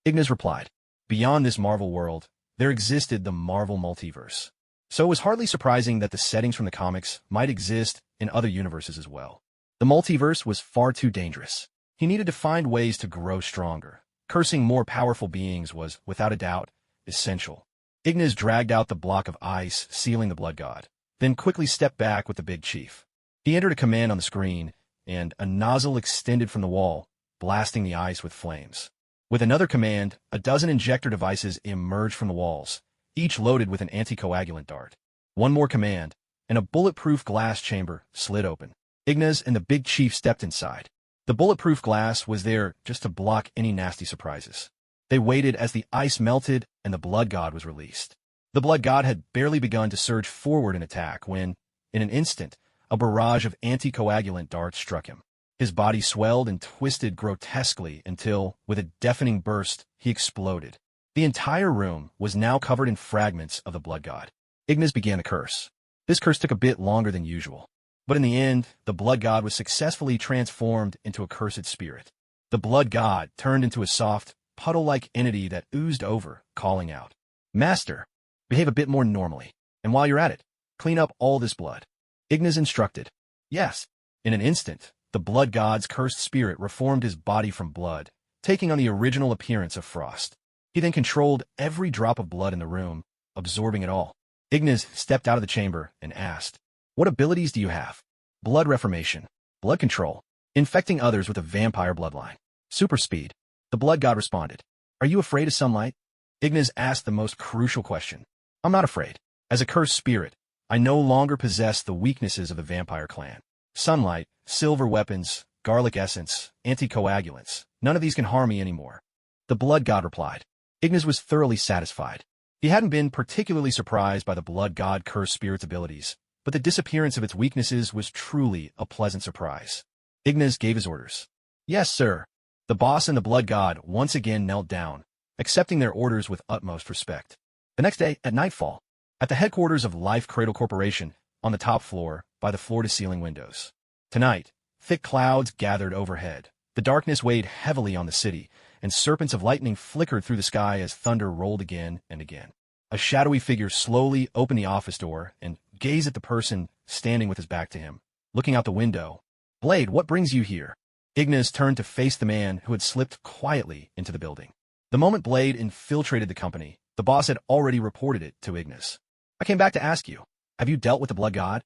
Ignas replied. Beyond this Marvel world, there existed the Marvel multiverse. So it was hardly surprising that the settings from the comics might exist in other universes as well. The multiverse was far too dangerous. He needed to find ways to grow stronger. Cursing more powerful beings was, without a doubt, essential. Ignas dragged out the block of ice, sealing the blood god, then quickly stepped back with the big chief. He entered a command on the screen, and a nozzle extended from the wall, blasting the ice with flames. With another command, a dozen injector devices emerged from the walls, each loaded with an anticoagulant dart. One more command, and a bulletproof glass chamber slid open. Ignas and the big chief stepped inside. The bulletproof glass was there just to block any nasty surprises. They waited as the ice melted and the blood god was released. The blood god had barely begun to surge forward in attack when, in an instant, a barrage of anticoagulant darts struck him. His body swelled and twisted grotesquely until, with a deafening burst, he exploded. The entire room was now covered in fragments of the blood god. Ignas began to curse. This curse took a bit longer than usual. But in the end, the blood god was successfully transformed into a cursed spirit. The blood god turned into a soft, puddle-like entity that oozed over, calling out, Master, behave a bit more normally, and while you're at it, clean up all this blood. Ignas instructed. Yes. In an instant, the blood god's cursed spirit reformed his body from blood, taking on the original appearance of frost. He then controlled every drop of blood in the room, absorbing it all. Ignas stepped out of the chamber and asked, What abilities do you have? Blood reformation, blood control, infecting others with a vampire bloodline, super speed. The blood god responded. Are you afraid of sunlight? Ignas asked the most crucial question. I'm not afraid. As a cursed spirit, I no longer possess the weaknesses of the vampire clan. Sunlight, silver weapons, garlic essence, anticoagulants, none of these can harm me anymore. The blood god replied. Ignas was thoroughly satisfied. He hadn't been particularly surprised by the blood god cursed spirit's abilities, but the disappearance of its weaknesses was truly a pleasant surprise. Ignas gave his orders. Yes, sir. The boss and the blood god once again knelt down, accepting their orders with utmost respect. The next day, at nightfall, at the headquarters of Life Cradle Corporation, on the top floor, by the floor-to-ceiling windows. Tonight, thick clouds gathered overhead. The darkness weighed heavily on the city, and serpents of lightning flickered through the sky as thunder rolled again and again. A shadowy figure slowly opened the office door and gazed at the person standing with his back to him, looking out the window. Blade, what brings you here? Ignas turned to face the man who had slipped quietly into the building. The moment Blade infiltrated the company, the boss had already reported it to Ignas. I came back to ask you, have you dealt with the blood god?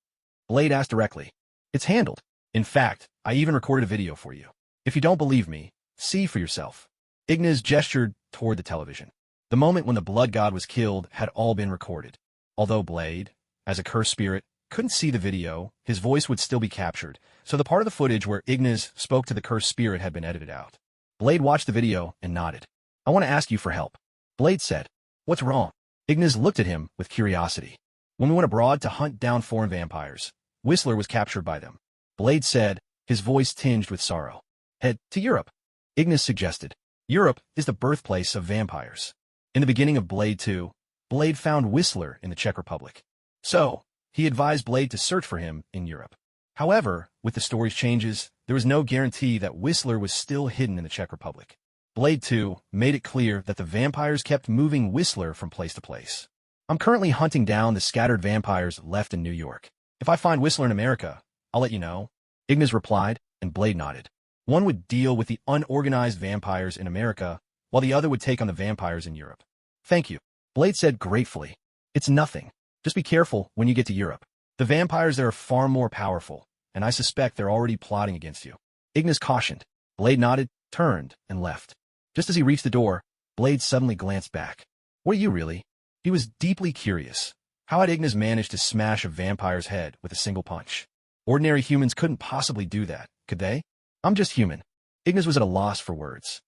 Blade asked directly. It's handled. In fact, I even recorded a video for you. If you don't believe me, see for yourself. Ignas gestured toward the television. The moment when the blood god was killed had all been recorded. Although Blade, as a cursed spirit, couldn't see the video, his voice would still be captured, so the part of the footage where Ignas spoke to the cursed spirit had been edited out. Blade watched the video and nodded. I want to ask you for help. Blade said. What's wrong? Ignas looked at him with curiosity. When we went abroad to hunt down foreign vampires, Whistler was captured by them. Blade said, his voice tinged with sorrow. Head to Europe. Ignas suggested. Europe is the birthplace of vampires. In the beginning of Blade 2, Blade found Whistler in the Czech Republic. So, he advised Blade to search for him in Europe. However, with the story's changes, there was no guarantee that Whistler was still hidden in the Czech Republic. Blade 2 made it clear that the vampires kept moving Whistler from place to place. I'm currently hunting down the scattered vampires left in New York. If I find Whistler in America, I'll let you know. Ignas replied, and Blade nodded. One would deal with the unorganized vampires in America, while the other would take on the vampires in Europe. Thank you, Blade said gratefully. It's nothing. Just be careful when you get to Europe. The vampires there are far more powerful, and I suspect they're already plotting against you. Ignas cautioned. Blade nodded, turned, and left. Just as he reached the door, Blade suddenly glanced back. What are you really? He was deeply curious. How had Ignas managed to smash a vampire's head with a single punch? Ordinary humans couldn't possibly do that, could they? I'm just human. Ignas was at a loss for words.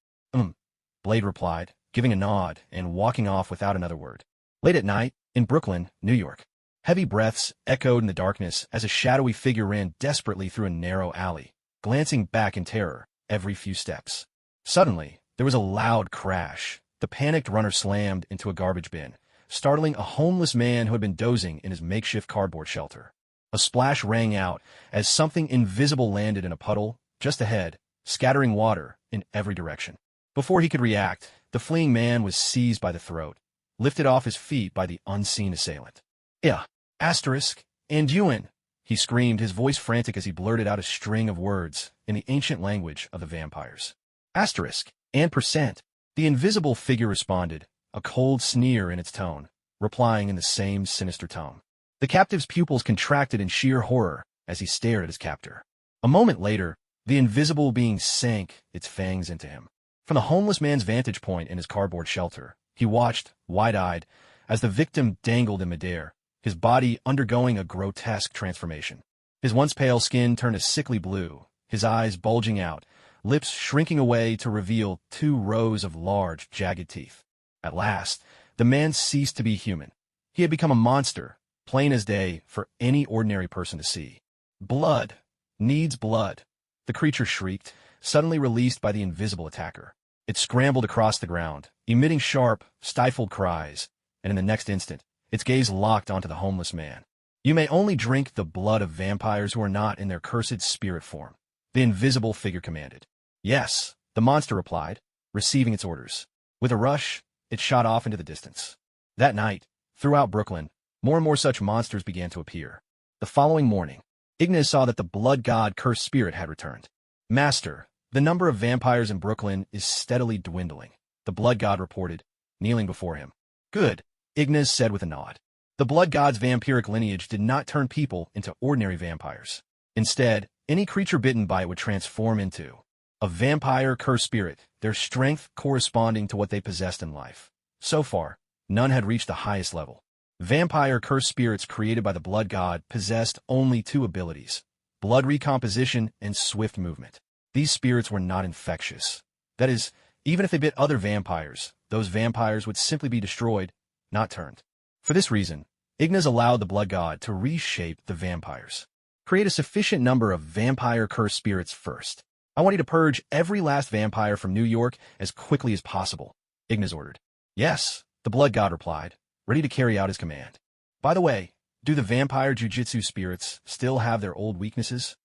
Blade replied, giving a nod and walking off without another word. Late at night, in Brooklyn, New York, heavy breaths echoed in the darkness as a shadowy figure ran desperately through a narrow alley, glancing back in terror every few steps. Suddenly, there was a loud crash. The panicked runner slammed into a garbage bin, startling a homeless man who had been dozing in his makeshift cardboard shelter. A splash rang out as something invisible landed in a puddle just ahead, scattering water in every direction. Before he could react, the fleeing man was seized by the throat, lifted off his feet by the unseen assailant. Yeah, and Ewan, he screamed, his voice frantic as he blurted out a string of words in the ancient language of the vampires. And %. The invisible figure responded, a cold sneer in its tone, replying in the same sinister tone. The captive's pupils contracted in sheer horror as he stared at his captor. A moment later, the invisible being sank its fangs into him. From the homeless man's vantage point in his cardboard shelter, he watched, wide-eyed, as the victim dangled in midair, his body undergoing a grotesque transformation. His once pale skin turned a sickly blue, his eyes bulging out, lips shrinking away to reveal 2 rows of large, jagged teeth. At last, the man ceased to be human. He had become a monster, plain as day for any ordinary person to see. Blood needs blood, the creature shrieked, suddenly released by the invisible attacker. It scrambled across the ground, emitting sharp, stifled cries, and in the next instant, its gaze locked onto the homeless man. You may only drink the blood of vampires who are not in their cursed spirit form, the invisible figure commanded. Yes, the monster replied, receiving its orders. With a rush, it shot off into the distance. That night, throughout Brooklyn, more and more such monsters began to appear. The following morning, Ignas saw that the blood god cursed spirit had returned. Master, the number of vampires in Brooklyn is steadily dwindling, the blood god reported, kneeling before him. Good, Ignas said with a nod. The blood god's vampiric lineage did not turn people into ordinary vampires. Instead, any creature bitten by it would transform into a vampire cursed spirit, their strength corresponding to what they possessed in life. So far, none had reached the highest level. Vampire cursed spirits created by the blood god possessed only 2 abilities, blood recomposition and swift movement. These spirits were not infectious. That is, even if they bit other vampires, those vampires would simply be destroyed, not turned. For this reason, Ignas allowed the blood god to reshape the vampires. Create a sufficient number of vampire cursed spirits first. I want you to purge every last vampire from New York as quickly as possible, Ignas ordered. Yes, the blood god replied, ready to carry out his command. By the way, do the vampire jujitsu spirits still have their old weaknesses?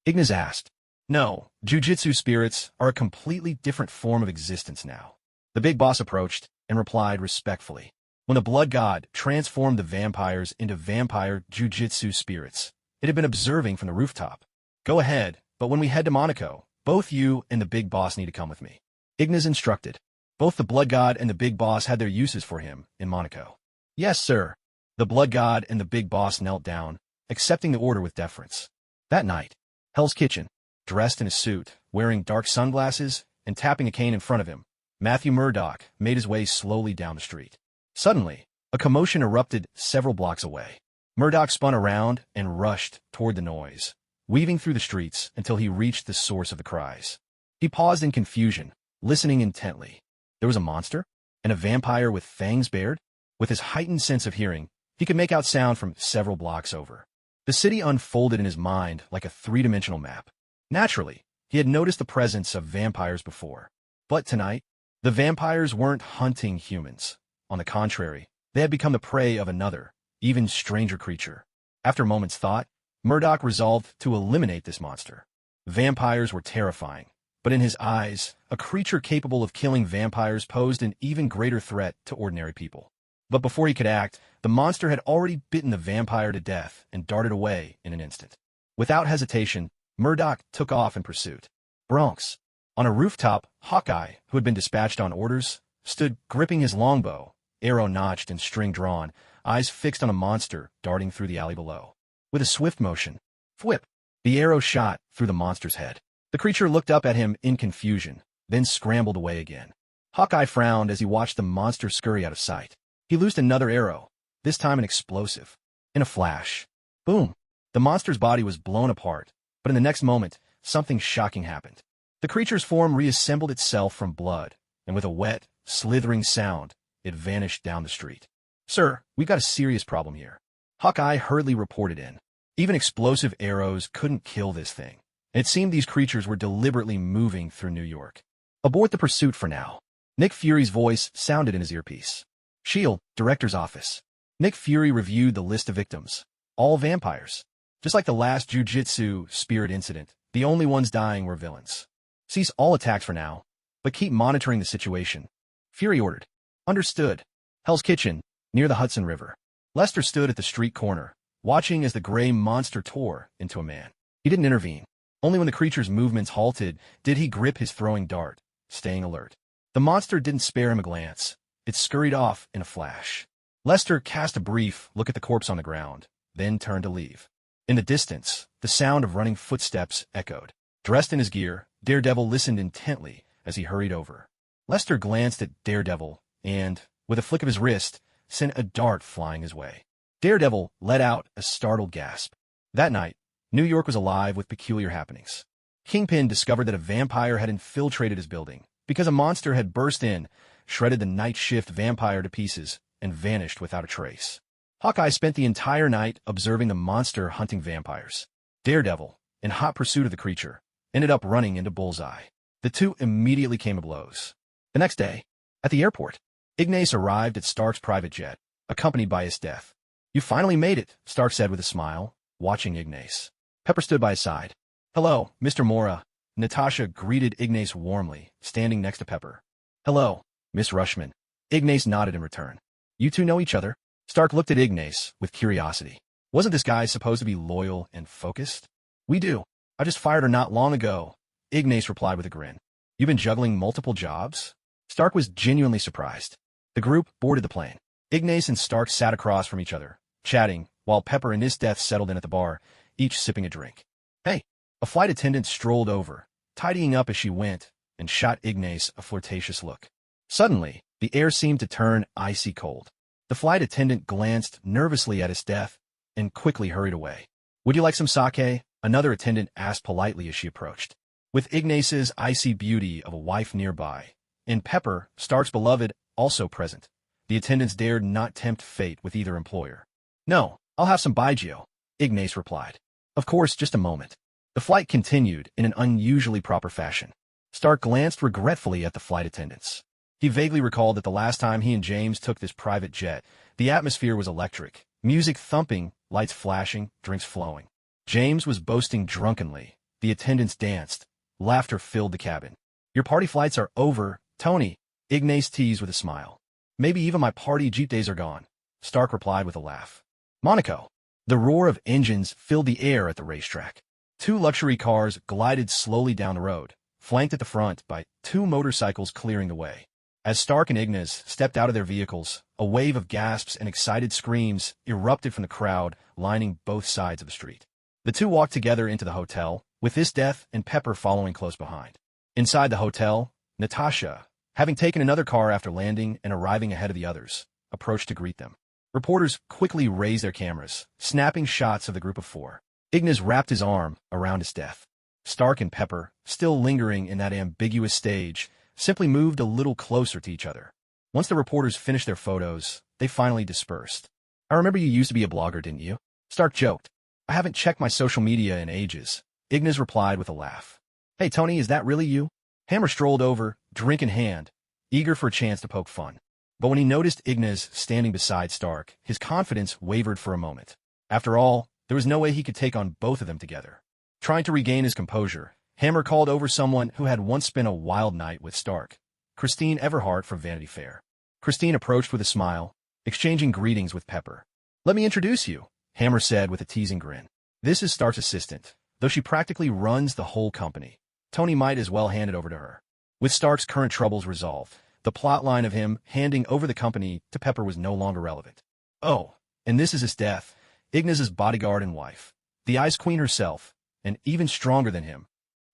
Ignas asked. No, jujitsu spirits are a completely different form of existence now. The big boss approached and replied respectfully. When the blood god transformed the vampires into vampire jujitsu spirits, it had been observing from the rooftop. Go ahead, but when we head to Monaco, both you and the big boss need to come with me. Ignas instructed. Both the blood god and the big boss had their uses for him in Monaco. Yes, sir. The blood god and the big boss knelt down, accepting the order with deference. That night, Hell's Kitchen, dressed in a suit, wearing dark sunglasses, and tapping a cane in front of him, Matthew Murdoch made his way slowly down the street. Suddenly, a commotion erupted several blocks away. Murdoch spun around and rushed toward the noise, weaving through the streets until he reached the source of the cries. He paused in confusion, listening intently. There was a monster, and a vampire with fangs bared. With his heightened sense of hearing, he could make out sound from several blocks over. The city unfolded in his mind like a 3-dimensional map. Naturally, he had noticed the presence of vampires before. But tonight, the vampires weren't hunting humans. On the contrary, they had become the prey of another, even stranger creature. After a moment's thought, Murdoch resolved to eliminate this monster. Vampires were terrifying, but in his eyes, a creature capable of killing vampires posed an even greater threat to ordinary people. But before he could act, the monster had already bitten the vampire to death and darted away in an instant. Without hesitation, Murdoch took off in pursuit. Bronx. On a rooftop, Hawkeye, who had been dispatched on orders, stood gripping his longbow, arrow notched and string drawn, eyes fixed on a monster darting through the alley below. With a swift motion, whip, the arrow shot through the monster's head. The creature looked up at him in confusion, then scrambled away again. Hawkeye frowned as he watched the monster scurry out of sight. He loosed another arrow, this time an explosive. In a flash, boom, the monster's body was blown apart, but in the next moment, something shocking happened. The creature's form reassembled itself from blood, and with a wet, slithering sound, it vanished down the street. "Sir, we've got a serious problem here," Hawkeye hurriedly reported in. Even explosive arrows couldn't kill this thing, and it seemed these creatures were deliberately moving through New York. "Abort the pursuit for now." Nick Fury's voice sounded in his earpiece. "S.H.I.E.L.D., Director's Office." Nick Fury reviewed the list of victims. All vampires. Just like the last Jiu-Jitsu spirit incident, the only ones dying were villains. "Cease all attacks for now, but keep monitoring the situation," Fury ordered. "Understood." Hell's Kitchen, near the Hudson River. Lester stood at the street corner, watching as the gray monster tore into a man. He didn't intervene. Only when the creature's movements halted did he grip his throwing dart, staying alert. The monster didn't spare him a glance. It scurried off in a flash. Lester cast a brief look at the corpse on the ground, then turned to leave. In the distance, the sound of running footsteps echoed. Dressed in his gear, Daredevil listened intently as he hurried over. Lester glanced at Daredevil and, with a flick of his wrist, sent a dart flying his way. Daredevil let out a startled gasp. That night, New York was alive with peculiar happenings. Kingpin discovered that a vampire had infiltrated his building because a monster had burst in, shredded the night shift vampire to pieces, and vanished without a trace. Hawkeye spent the entire night observing the monster hunting vampires. Daredevil, in hot pursuit of the creature, ended up running into Bullseye. The two immediately came to blows. The next day, at the airport, Ignas arrived at Stark's private jet, accompanied by Esdeath. "You finally made it," Stark said with a smile, watching Ignas. Pepper stood by his side. "Hello, Mr. Morra." Natasha greeted Ignas warmly, standing next to Pepper. "Hello, Miss Rushman." Ignas nodded in return. "You two know each other?" Stark looked at Ignas with curiosity. Wasn't this guy supposed to be loyal and focused? "We do. I just fired her not long ago," Ignas replied with a grin. "You've been juggling multiple jobs?" Stark was genuinely surprised. The group boarded the plane. Ignas and Stark sat across from each other, chatting, while Pepper and Esdeath settled in at the bar, each sipping a drink. "Hey!" A flight attendant strolled over, tidying up as she went, and shot Ignas a flirtatious look. Suddenly, the air seemed to turn icy cold. The flight attendant glanced nervously at Esdeath and quickly hurried away. "Would you like some sake?" Another attendant asked politely as she approached. With Ignas's icy beauty of a wife nearby, and Pepper, Stark's beloved, also present, the attendants dared not tempt fate with either employer. "No, I'll have some Baijio," Ignas replied. "Of course, just a moment." The flight continued in an unusually proper fashion. Stark glanced regretfully at the flight attendants. He vaguely recalled that the last time he and James took this private jet, the atmosphere was electric, music thumping, lights flashing, drinks flowing. James was boasting drunkenly. The attendants danced. Laughter filled the cabin. "Your party flights are over, Tony," Ignas teased with a smile. "Maybe even my party Jeep days are gone," Stark replied with a laugh. Monaco. The roar of engines filled the air at the racetrack. Two luxury cars glided slowly down the road, flanked at the front by two motorcycles clearing the way. As Stark and Ignas stepped out of their vehicles, a wave of gasps and excited screams erupted from the crowd lining both sides of the street. The two walked together into the hotel, with Esdeath and Pepper following close behind. Inside the hotel, Natasha, having taken another car after landing and arriving ahead of the others, approached to greet them. Reporters quickly raised their cameras, snapping shots of the group of four. Ignas wrapped his arm around Esdeath. Stark and Pepper, still lingering in that ambiguous stage, simply moved a little closer to each other. Once the reporters finished their photos, they finally dispersed. "I remember you used to be a blogger, didn't you?" Stark joked. "I haven't checked my social media in ages," Ignas replied with a laugh. "Hey, Tony, is that really you?" Hammer strolled over, drink in hand, eager for a chance to poke fun. But when he noticed Ignas standing beside Stark, his confidence wavered for a moment. After all, There was no way he could take on both of them together. Trying to regain his composure, Hammer called over someone who had once spent a wild night with Stark, Christine Everhart from Vanity Fair. Christine approached with a smile, exchanging greetings with Pepper. "Let me introduce you," Hammer said with a teasing grin. "This is Stark's assistant. Though she practically runs the whole company, Tony might as well hand it over to her." With Stark's current troubles resolved, the plotline of him handing over the company to Pepper was no longer relevant. "Oh, and this is Esdeath, Ignas' bodyguard and wife. The Ice Queen herself, and even stronger than him."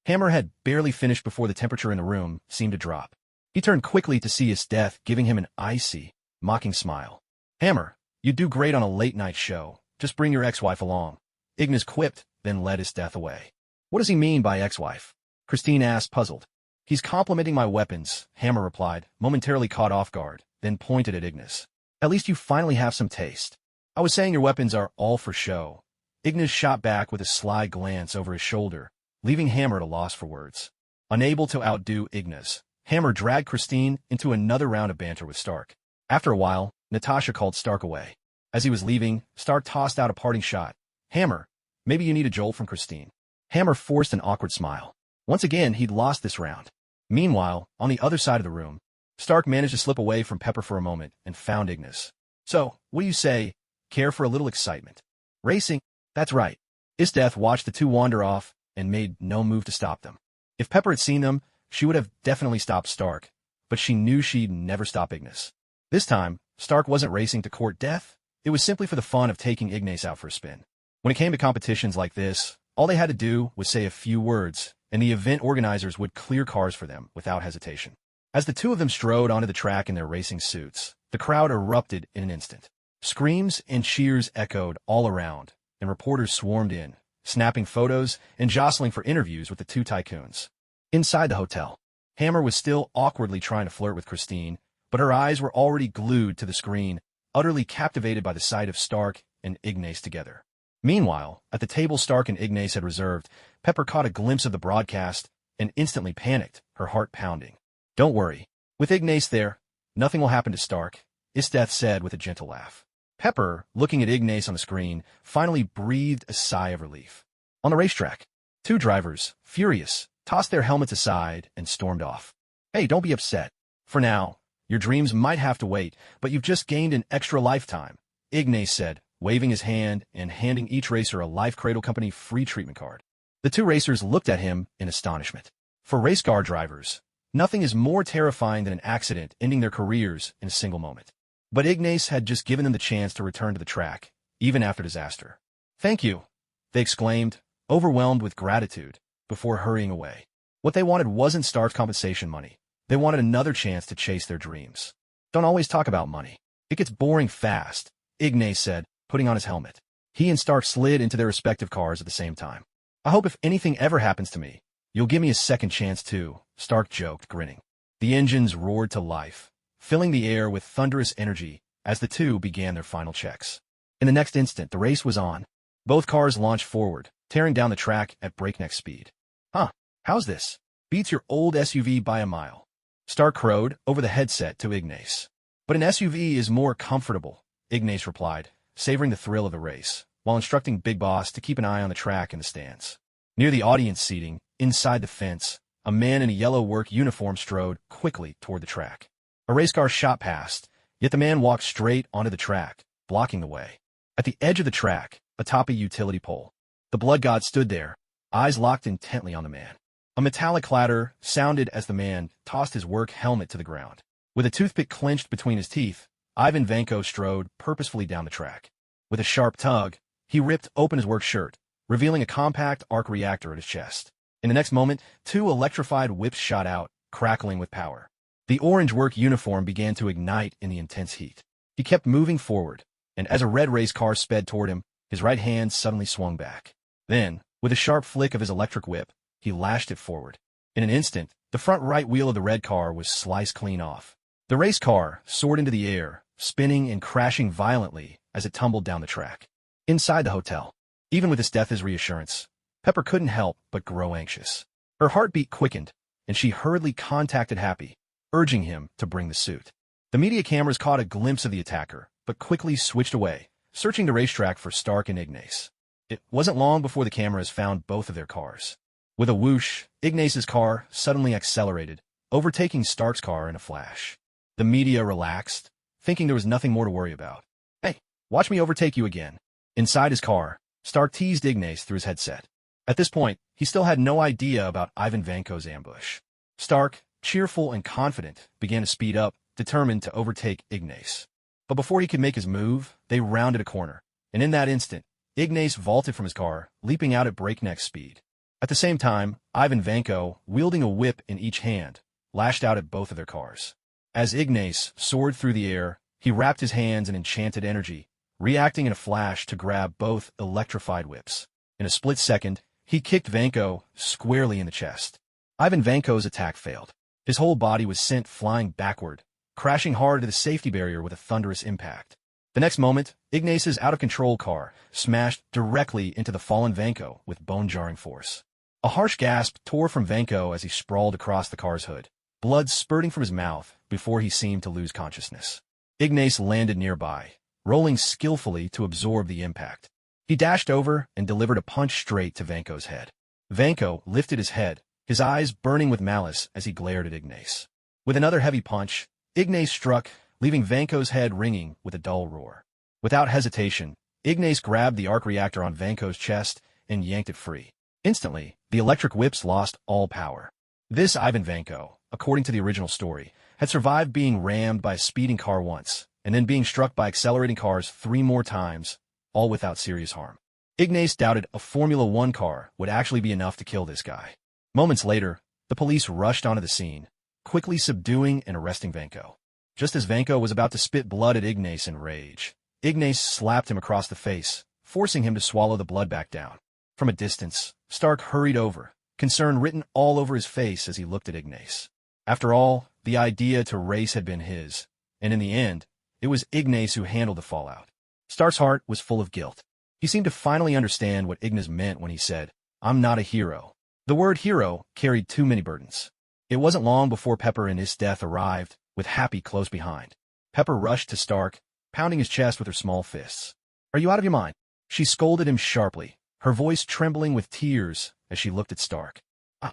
Hammer had barely finished before the temperature in the room seemed to drop. He turned quickly to see Esdeath giving him an icy, mocking smile. "Hammer, you'd do great on a late-night show. Just bring your ex-wife along," Ignas quipped, then led Esdeath away. "What does he mean by ex-wife?" Christine asked, puzzled. "He's complimenting my weapons," Hammer replied, momentarily caught off guard, then pointed at Ignas. "At least you finally have some taste." "I was saying your weapons are all for show." Ignas shot back with a sly glance over his shoulder, leaving Hammer at a loss for words. Unable to outdo Ignas, Hammer dragged Christine into another round of banter with Stark. After a while, Natasha called Stark away. As he was leaving, Stark tossed out a parting shot. "Hammer, maybe you need a jolt from Christine." Hammer forced an awkward smile. Once again, he'd lost this round. Meanwhile, on the other side of the room, Stark managed to slip away from Pepper for a moment and found Ignas. "So, what do you say? Care for a little excitement?" "Racing? That's right." Esdeath watched the two wander off and made no move to stop them. If Pepper had seen them, she would have definitely stopped Stark, but she knew she'd never stop Ignas. This time, Stark wasn't racing to court death. It was simply for the fun of taking Ignas out for a spin. When it came to competitions like this, all they had to do was say a few words, and the event organizers would clear cars for them without hesitation. As the two of them strode onto the track in their racing suits, the crowd erupted in an instant. Screams and cheers echoed all around, and reporters swarmed in, snapping photos and jostling for interviews with the two tycoons. Inside the hotel, Hammer was still awkwardly trying to flirt with Christine, but her eyes were already glued to the screen, utterly captivated by the sight of Stark and Ignas together. Meanwhile, at the table Stark and Ignas had reserved, Pepper caught a glimpse of the broadcast and instantly panicked, her heart pounding. "Don't worry. With Ignas there, nothing will happen to Stark," Esdeath said with a gentle laugh. Pepper, looking at Ignas on the screen, finally breathed a sigh of relief. On the racetrack, two drivers, furious, tossed their helmets aside and stormed off. "Hey, don't be upset. For now, your dreams might have to wait, but you've just gained an extra lifetime," Ignas said, waving his hand and handing each racer a Life Cradle Company free treatment card. The two racers looked at him in astonishment. For race car drivers, nothing is more terrifying than an accident ending their careers in a single moment. But Ignas had just given them the chance to return to the track, even after disaster. "Thank you," they exclaimed, overwhelmed with gratitude, before hurrying away. What they wanted wasn't Stark's compensation money. They wanted another chance to chase their dreams. "Don't always talk about money. It gets boring fast," Ignas said, putting on his helmet. He and Stark slid into their respective cars at the same time. "I hope if anything ever happens to me, you'll give me a second chance too," Stark joked, grinning. The engines roared to life, filling the air with thunderous energy as the two began their final checks. In the next instant, the race was on. Both cars launched forward, tearing down the track at breakneck speed. "Huh, how's this? Beats your old SUV by a mile," Stark crowed over the headset to Ignas. "But an SUV is more comfortable," Ignas replied, savoring the thrill of the race, while instructing Big Boss to keep an eye on the track and the stands. Near the audience seating, inside the fence, a man in a yellow work uniform strode quickly toward the track. A race car shot past, yet the man walked straight onto the track, blocking the way. At the edge of the track, atop a utility pole, the blood god stood there, eyes locked intently on the man. A metallic clatter sounded as the man tossed his work helmet to the ground. With a toothpick clenched between his teeth, Ivan Vanko strode purposefully down the track. With a sharp tug, he ripped open his work shirt, revealing a compact arc reactor at his chest. In the next moment, two electrified whips shot out, crackling with power. The orange work uniform began to ignite in the intense heat. He kept moving forward, and as a red race car sped toward him, his right hand suddenly swung back. Then, with a sharp flick of his electric whip, he lashed it forward. In an instant, the front right wheel of the red car was sliced clean off. The race car soared into the air, spinning and crashing violently as it tumbled down the track. Inside the hotel, even with Esdeath's reassurance, Pepper couldn't help but grow anxious. Her heartbeat quickened, and she hurriedly contacted Happy, urging him to bring the suit. The media cameras caught a glimpse of the attacker, but quickly switched away, searching the racetrack for Stark and Ignas. It wasn't long before the cameras found both of their cars. With a whoosh, Ignas's car suddenly accelerated, overtaking Stark's car in a flash. The media relaxed, thinking there was nothing more to worry about. "Hey, watch me overtake you again." Inside his car, Stark teased Ignas through his headset. At this point, he still had no idea about Ivan Vanko's ambush. Stark, cheerful and confident, began to speed up, determined to overtake Ignas. But before he could make his move, they rounded a corner, and in that instant, Ignas vaulted from his car, leaping out at breakneck speed. At the same time, Ivan Vanko, wielding a whip in each hand, lashed out at both of their cars. As Ignas soared through the air, he wrapped his hands in enchanted energy, reacting in a flash to grab both electrified whips. In a split second, he kicked Vanko squarely in the chest. Ivan Vanko's attack failed. His whole body was sent flying backward, crashing hard to the safety barrier with a thunderous impact. The next moment, Ignas's out-of-control car smashed directly into the fallen Vanko with bone-jarring force. A harsh gasp tore from Vanko as he sprawled across the car's hood, blood spurting from his mouth before he seemed to lose consciousness. Ignas landed nearby, rolling skillfully to absorb the impact. He dashed over and delivered a punch straight to Vanko's head. Vanko lifted his head, his eyes burning with malice as he glared at Ignas. With another heavy punch, Ignas struck, leaving Vanko's head ringing with a dull roar. Without hesitation, Ignas grabbed the arc reactor on Vanko's chest and yanked it free. Instantly, the electric whips lost all power. This Ivan Vanko, according to the original story, had survived being rammed by a speeding car once, and then being struck by accelerating cars 3 more times, all without serious harm. Ignas doubted a Formula One car would actually be enough to kill this guy. Moments later, the police rushed onto the scene, quickly subduing and arresting Vanko. Just as Vanko was about to spit blood at Ignas in rage, Ignas slapped him across the face, forcing him to swallow the blood back down. From a distance, Stark hurried over, concern written all over his face as he looked at Ignas. After all, the idea to race had been his, and in the end, it was Ignas who handled the fallout. Stark's heart was full of guilt. He seemed to finally understand what Ignas meant when he said, "I'm not a hero." The word hero carried too many burdens. It wasn't long before Pepper and Esdeath arrived, with Happy close behind. Pepper rushed to Stark, pounding his chest with her small fists. "Are you out of your mind?" She scolded him sharply, her voice trembling with tears as she looked at Stark.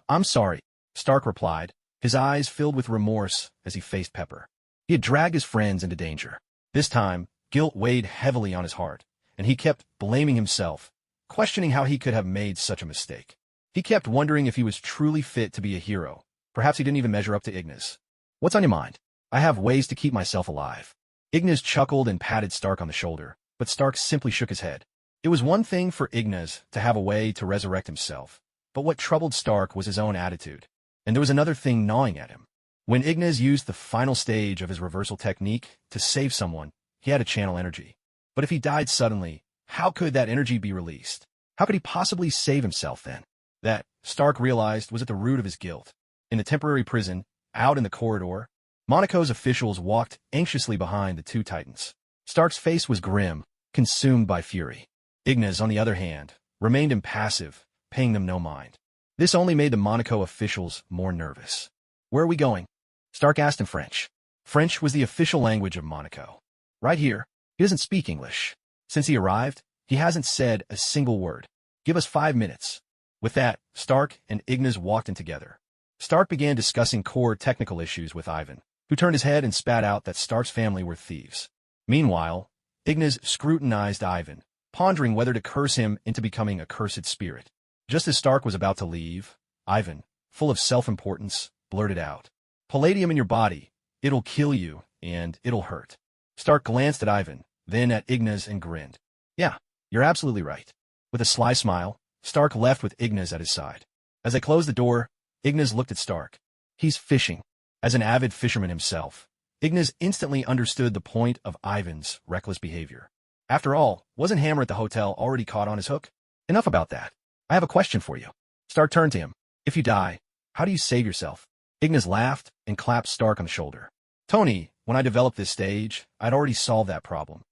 I'm sorry," Stark replied, his eyes filled with remorse as he faced Pepper. He had dragged his friends into danger. This time, guilt weighed heavily on his heart, and he kept blaming himself, questioning how he could have made such a mistake. He kept wondering if he was truly fit to be a hero. Perhaps he didn't even measure up to Ignas. "What's on your mind?" "I have ways to keep myself alive." Ignas chuckled and patted Stark on the shoulder, but Stark simply shook his head. It was one thing for Ignas to have a way to resurrect himself, but what troubled Stark was his own attitude. And there was another thing gnawing at him. When Ignas used the final stage of his reversal technique to save someone, he had to channel energy. But if he died suddenly, how could that energy be released? How could he possibly save himself then? That, Stark realized, was at the root of his guilt. In the temporary prison, out in the corridor, Monaco's officials walked anxiously behind the two titans. Stark's face was grim, consumed by fury. Ignas, on the other hand, remained impassive, paying them no mind. This only made the Monaco officials more nervous. "Where are we going?" Stark asked in French. French was the official language of Monaco. "Right here." He doesn't speak English. Since he arrived, he hasn't said a single word. "Give us 5 minutes." With that, Stark and Ignas walked in together. Stark began discussing core technical issues with Ivan, who turned his head and spat out that Stark's family were thieves. Meanwhile, Ignas scrutinized Ivan, pondering whether to curse him into becoming a cursed spirit. Just as Stark was about to leave, Ivan, full of self-importance, blurted out, "Palladium in your body. It'll kill you, and it'll hurt." Stark glanced at Ivan, then at Ignas and grinned. "Yeah, you're absolutely right." With a sly smile, Stark left with Ignas at his side. As they closed the door, Ignas looked at Stark. He's fishing. As an avid fisherman himself, Ignas instantly understood the point of Ivan's reckless behavior. After all, wasn't Hammer at the hotel already caught on his hook? Enough about that. I have a question for you. Stark turned to him. "If you die, how do you save yourself?" Ignas laughed and clapped Stark on the shoulder. "Tony, when I developed this stage, I'd already solved that problem."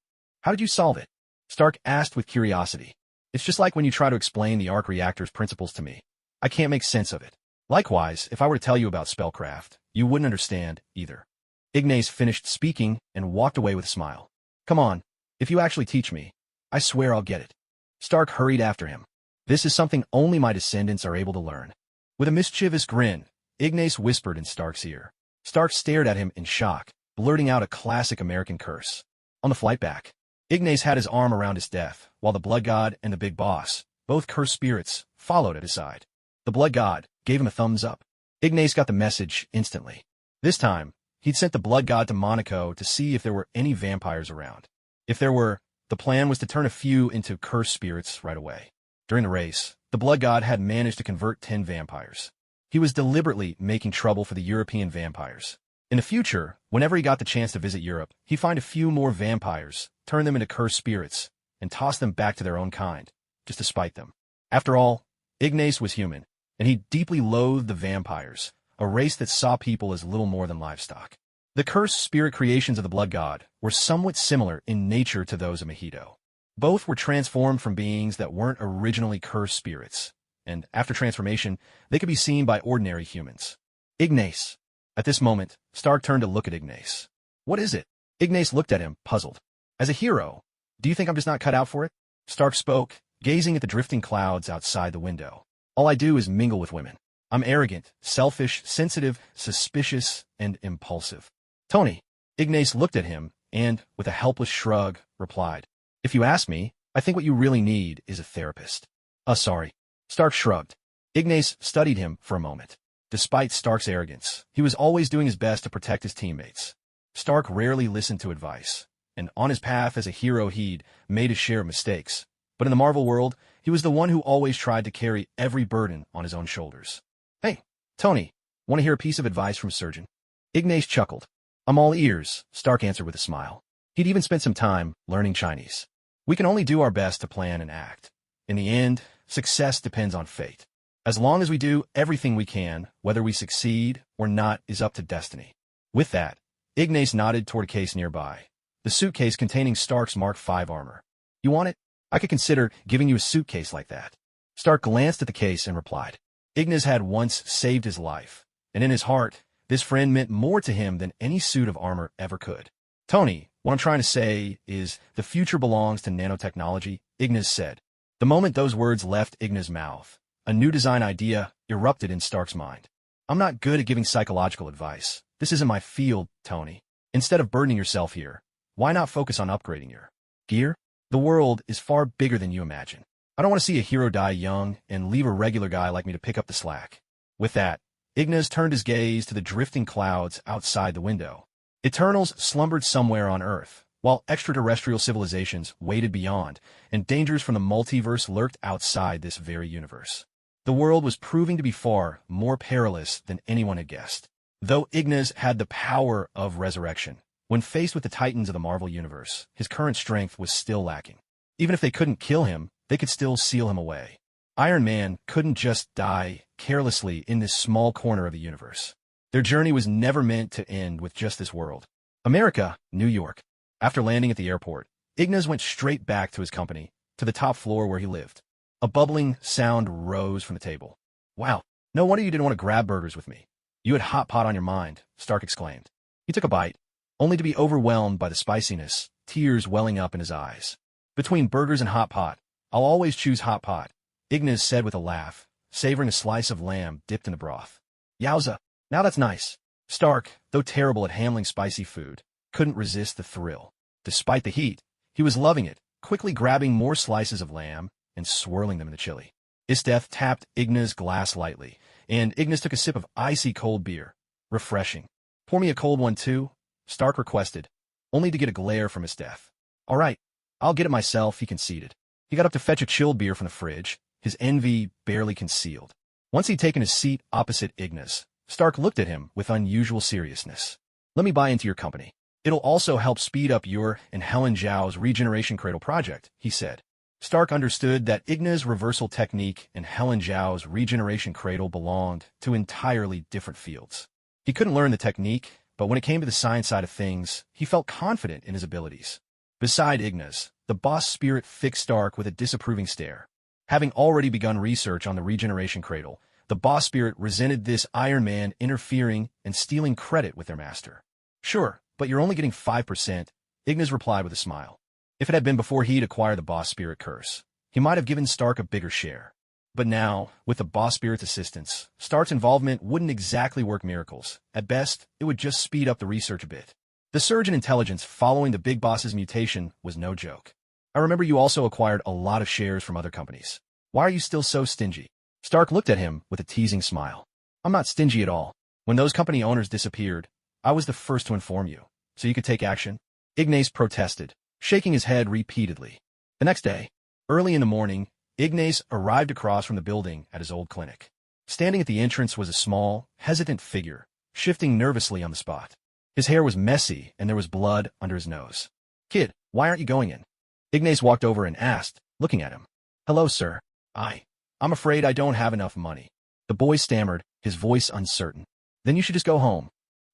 "How did you solve it?" Stark asked with curiosity. "It's just like when you try to explain the arc reactor's principles to me. I can't make sense of it. Likewise, if I were to tell you about spellcraft, you wouldn't understand either." Ignas finished speaking and walked away with a smile. "Come on, if you actually teach me, I swear I'll get it." Stark hurried after him. This is something only my descendants are able to learn. With a mischievous grin, Ignas whispered in Stark's ear. Stark stared at him in shock, blurting out a classic American curse. On the flight back, Ignas had his arm around Esdeath, while the Blood God and the Big Boss, both cursed spirits, followed at his side. The Blood God gave him a thumbs up. Ignas got the message instantly. This time, he'd sent the Blood God to Monaco to see if there were any vampires around. If there were, the plan was to turn a few into cursed spirits right away. During the race, the Blood God had managed to convert 10 vampires. He was deliberately making trouble for the European vampires. In the future, whenever he got the chance to visit Europe, he'd find a few more vampires, turn them into cursed spirits, and toss them back to their own kind, just to spite them. After all, Ignas was human, and he deeply loathed the vampires, a race that saw people as little more than livestock. The cursed spirit creations of the Blood God were somewhat similar in nature to those of Mojito. Both were transformed from beings that weren't originally cursed spirits, and after transformation, they could be seen by ordinary humans. Ignas. At this moment, Stark turned to look at Ignas. What is it? Ignas looked at him, puzzled. As a hero, do you think I'm just not cut out for it? Stark spoke, gazing at the drifting clouds outside the window. All I do is mingle with women. I'm arrogant, selfish, sensitive, suspicious, and impulsive. Tony. Ignas looked at him and, with a helpless shrug, replied, If you ask me, I think what you really need is a therapist. Sorry. Stark shrugged. Ignas studied him for a moment. Despite Stark's arrogance, he was always doing his best to protect his teammates. Stark rarely listened to advice, and on his path as a hero he'd made his share of mistakes. But in the Marvel world, he was the one who always tried to carry every burden on his own shoulders. Hey, Tony, want to hear a piece of advice from a surgeon? Ignas chuckled. I'm all ears, Stark answered with a smile. He'd even spent some time learning Chinese. We can only do our best to plan and act. In the end, success depends on fate. As long as we do everything we can, whether we succeed or not is up to destiny. With that, Ignas nodded toward a case nearby, the suitcase containing Stark's Mark V armor. You want it? I could consider giving you a suitcase like that. Stark glanced at the case and replied. Ignas had once saved his life, and in his heart, this friend meant more to him than any suit of armor ever could. Tony, what I'm trying to say is the future belongs to nanotechnology, Ignas said. The moment those words left Ignas' mouth, a new design idea erupted in Stark's mind. I'm not good at giving psychological advice. This isn't my field, Tony. Instead of burdening yourself here, why not focus on upgrading your gear? The world is far bigger than you imagine. I don't want to see a hero die young and leave a regular guy like me to pick up the slack. With that, Ignas turned his gaze to the drifting clouds outside the window. Eternals slumbered somewhere on Earth, while extraterrestrial civilizations waited beyond, and dangers from the multiverse lurked outside this very universe. The world was proving to be far more perilous than anyone had guessed. Though Ignas had the power of resurrection, when faced with the titans of the Marvel Universe, his current strength was still lacking. Even if they couldn't kill him, they could still seal him away. Iron Man couldn't just die carelessly in this small corner of the universe. Their journey was never meant to end with just this world. America, New York. After landing at the airport, Ignas went straight back to his company, to the top floor where he lived. A bubbling sound rose from the table. Wow, no wonder you didn't want to grab burgers with me. You had hot pot on your mind, Stark exclaimed. He took a bite, only to be overwhelmed by the spiciness, tears welling up in his eyes. Between burgers and hot pot, I'll always choose hot pot, Ignas said with a laugh, savoring a slice of lamb dipped in the broth. Yowza, now that's nice. Stark, though terrible at handling spicy food, couldn't resist the thrill. Despite the heat, he was loving it, quickly grabbing more slices of lamb and swirling them in the chili. Esdeath tapped Ignas' glass lightly, and Ignas took a sip of icy cold beer. Refreshing. Pour me a cold one too, Stark requested, only to get a glare from Esdeath. All right, I'll get it myself, he conceded. He got up to fetch a chilled beer from the fridge, his envy barely concealed. Once he'd taken his seat opposite Ignas, Stark looked at him with unusual seriousness. Let me buy into your company. It'll also help speed up your and Helen Zhao's regeneration cradle project, he said. Stark understood that Ignas' reversal technique and Helen Zhao's regeneration cradle belonged to entirely different fields. He couldn't learn the technique, but when it came to the science side of things, he felt confident in his abilities. Beside Ignas, the boss spirit fixed Stark with a disapproving stare. Having already begun research on the regeneration cradle, the boss spirit resented this Iron Man interfering and stealing credit with their master. Sure, but you're only getting 5%, Ignas replied with a smile. If it had been before he'd acquired the boss spirit curse, he might have given Stark a bigger share. But now, with the boss spirit's assistance, Stark's involvement wouldn't exactly work miracles. At best, it would just speed up the research a bit. The surge in intelligence following the big boss's mutation was no joke. I remember you also acquired a lot of shares from other companies. Why are you still so stingy? Stark looked at him with a teasing smile. I'm not stingy at all. When those company owners disappeared, I was the first to inform you, so you could take action. Ignas protested, shaking his head repeatedly. The next day, early in the morning, Ignas arrived across from the building at his old clinic. Standing at the entrance was a small, hesitant figure, shifting nervously on the spot. His hair was messy and there was blood under his nose. Kid, why aren't you going in? Ignas walked over and asked, looking at him. Hello, sir. I'm afraid I don't have enough money. The boy stammered, his voice uncertain. Then you should just go home.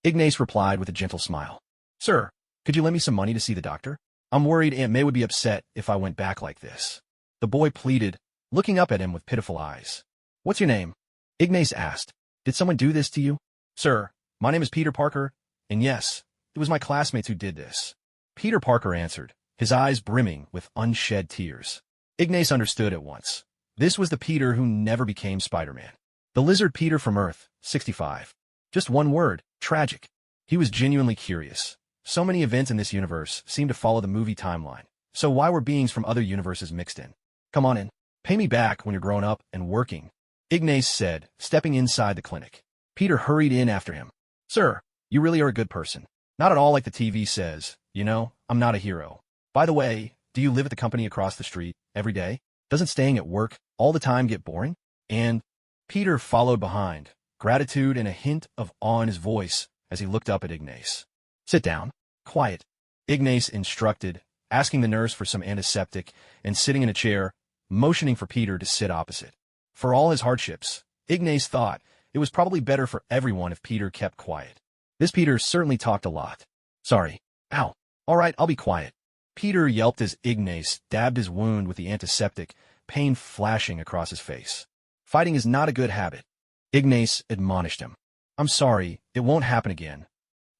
Ignas replied with a gentle smile. Sir, could you lend me some money to see the doctor? I'm worried Aunt May would be upset if I went back like this. The boy pleaded, looking up at him with pitiful eyes. What's your name? Ignas asked. Did someone do this to you? Sir, my name is Peter Parker, and yes, it was my classmates who did this. Peter Parker answered, his eyes brimming with unshed tears. Ignas understood at once. This was the Peter who never became Spider-Man. The lizard Peter from Earth, 65. Just one word, tragic. He was genuinely curious. So many events in this universe seemed to follow the movie timeline. So why were beings from other universes mixed in? Come on in. Pay me back when you're grown up and working, Ignas said, stepping inside the clinic. Peter hurried in after him. Sir, you really are a good person. Not at all like the TV says. You know, I'm not a hero. By the way, do you live at the company across the street every day? Doesn't staying at work all the time get boring? And Peter followed behind, gratitude and a hint of awe in his voice as he looked up at Ignas. Sit down. Quiet, Ignas instructed, asking the nurse for some antiseptic and sitting in a chair, motioning for Peter to sit opposite. For all his hardships, Ignas thought it was probably better for everyone if Peter kept quiet. This Peter certainly talked a lot. Sorry. Ow. All right, I'll be quiet. Peter yelped as Ignas dabbed his wound with the antiseptic, pain flashing across his face. Fighting is not a good habit. Ignas admonished him. I'm sorry, it won't happen again.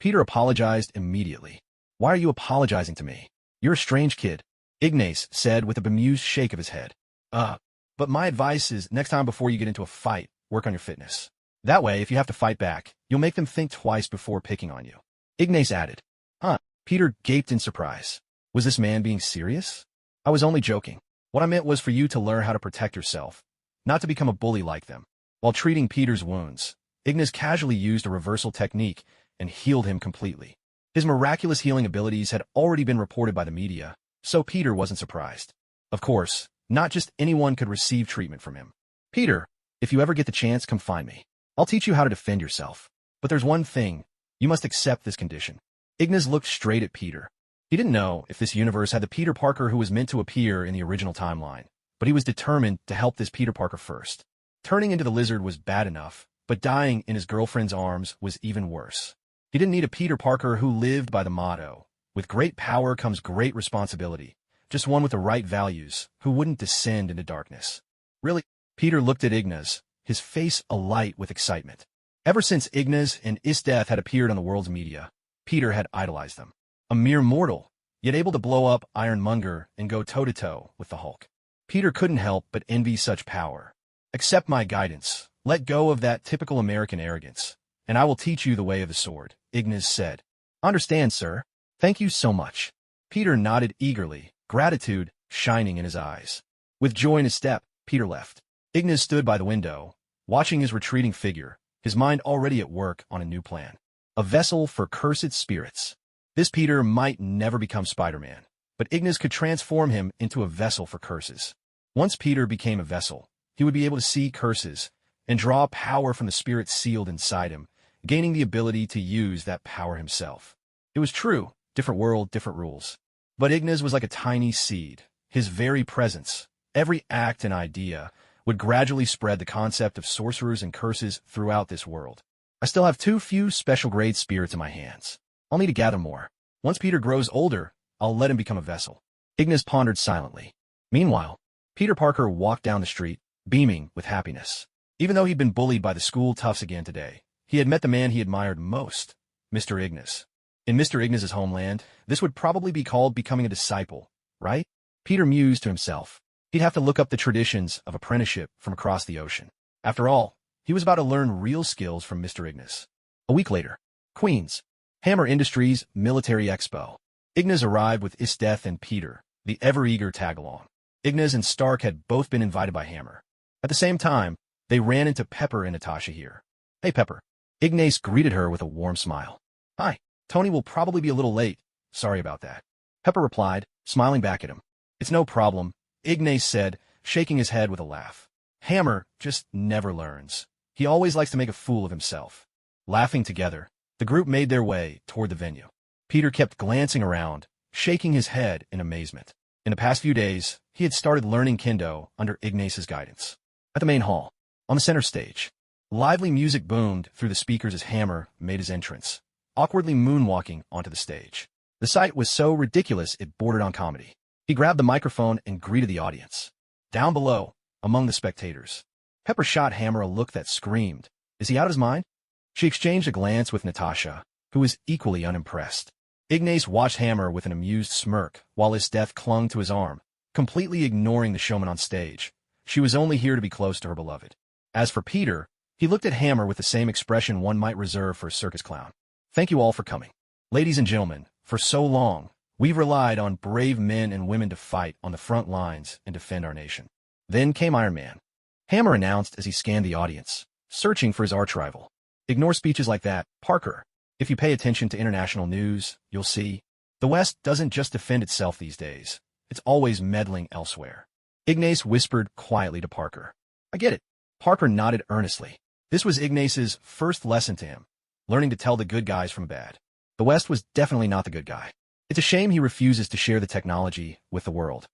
Peter apologized immediately. Why are you apologizing to me? You're a strange kid, Ignas said with a bemused shake of his head. But my advice is next time before you get into a fight, work on your fitness. That way, if you have to fight back, you'll make them think twice before picking on you. Ignas added. Huh? Peter gaped in surprise. Was this man being serious? I was only joking. What I meant was for you to learn how to protect yourself, not to become a bully like them. While treating Peter's wounds, Ignas casually used a reversal technique and healed him completely. His miraculous healing abilities had already been reported by the media, so Peter wasn't surprised. Of course, not just anyone could receive treatment from him. Peter, if you ever get the chance, come find me. I'll teach you how to defend yourself. But there's one thing. You must accept this condition. Ignas looked straight at Peter. He didn't know if this universe had the Peter Parker who was meant to appear in the original timeline, but he was determined to help this Peter Parker first. Turning into the lizard was bad enough, but dying in his girlfriend's arms was even worse. He didn't need a Peter Parker who lived by the motto, with great power comes great responsibility, just one with the right values, who wouldn't descend into darkness. Really? Peter looked at Ignas, his face alight with excitement. Ever since Ignas and Esdeath had appeared on the world's media, Peter had idolized them. A mere mortal, yet able to blow up Iron Monger and go toe-to-toe with the Hulk. Peter couldn't help but envy such power. Accept my guidance. Let go of that typical American arrogance, and I will teach you the way of the sword, Ignas said. Understand, sir. Thank you so much. Peter nodded eagerly, gratitude shining in his eyes. With joy in his step, Peter left. Ignas stood by the window, watching his retreating figure, his mind already at work on a new plan. A vessel for cursed spirits. This Peter might never become Spider-Man, but Ignas could transform him into a vessel for curses. Once Peter became a vessel, he would be able to see curses and draw power from the spirit sealed inside him, gaining the ability to use that power himself. It was true, different world, different rules. But Ignas was like a tiny seed. His very presence, every act and idea, would gradually spread the concept of sorcerers and curses throughout this world. I still have too few special grade spirits in my hands. I'll need to gather more. Once Peter grows older, I'll let him become a vessel. Ignas pondered silently. Meanwhile, Peter Parker walked down the street, beaming with happiness. Even though he'd been bullied by the school toughs again today, he had met the man he admired most, Mr. Ignas. In Mr. Ignas's homeland, this would probably be called becoming a disciple, right? Peter mused to himself. He'd have to look up the traditions of apprenticeship from across the ocean. After all, he was about to learn real skills from Mr. Ignas. A week later, Queens, Hammer Industries Military Expo. Ignas arrived with Esdeath and Peter, the ever-eager tag-along. Ignas and Stark had both been invited by Hammer. At the same time, they ran into Pepper and Natasha here. "Hey, Pepper." Ignas greeted her with a warm smile. "Hi, Tony will probably be a little late. Sorry about that." Pepper replied, smiling back at him. "It's no problem," Ignas said, shaking his head with a laugh. "Hammer just never learns. He always likes to make a fool of himself." Laughing together, the group made their way toward the venue. Peter kept glancing around, shaking his head in amazement. In the past few days, he had started learning Kendo under Ignas's guidance. At the main hall, on the center stage, lively music boomed through the speakers as Hammer made his entrance, awkwardly moonwalking onto the stage. The sight was so ridiculous it bordered on comedy. He grabbed the microphone and greeted the audience. Down below, among the spectators, Pepper shot Hammer a look that screamed, "Is he out of his mind?" She exchanged a glance with Natasha, who was equally unimpressed. Ignas watched Hammer with an amused smirk while Esdeath clung to his arm, completely ignoring the showman on stage. She was only here to be close to her beloved. As for Peter, he looked at Hammer with the same expression one might reserve for a circus clown. "Thank you all for coming. Ladies and gentlemen, for so long, we've relied on brave men and women to fight on the front lines and defend our nation. Then came Iron Man," Hammer announced as he scanned the audience, searching for his arch-rival. "Ignore speeches like that, Parker. If you pay attention to international news, you'll see. The West doesn't just defend itself these days. It's always meddling elsewhere." Ignas whispered quietly to Parker. "I get it." Parker nodded earnestly. This was Ignas's first lesson to him, learning to tell the good guys from bad. The West was definitely not the good guy. It's a shame he refuses to share the technology with the world.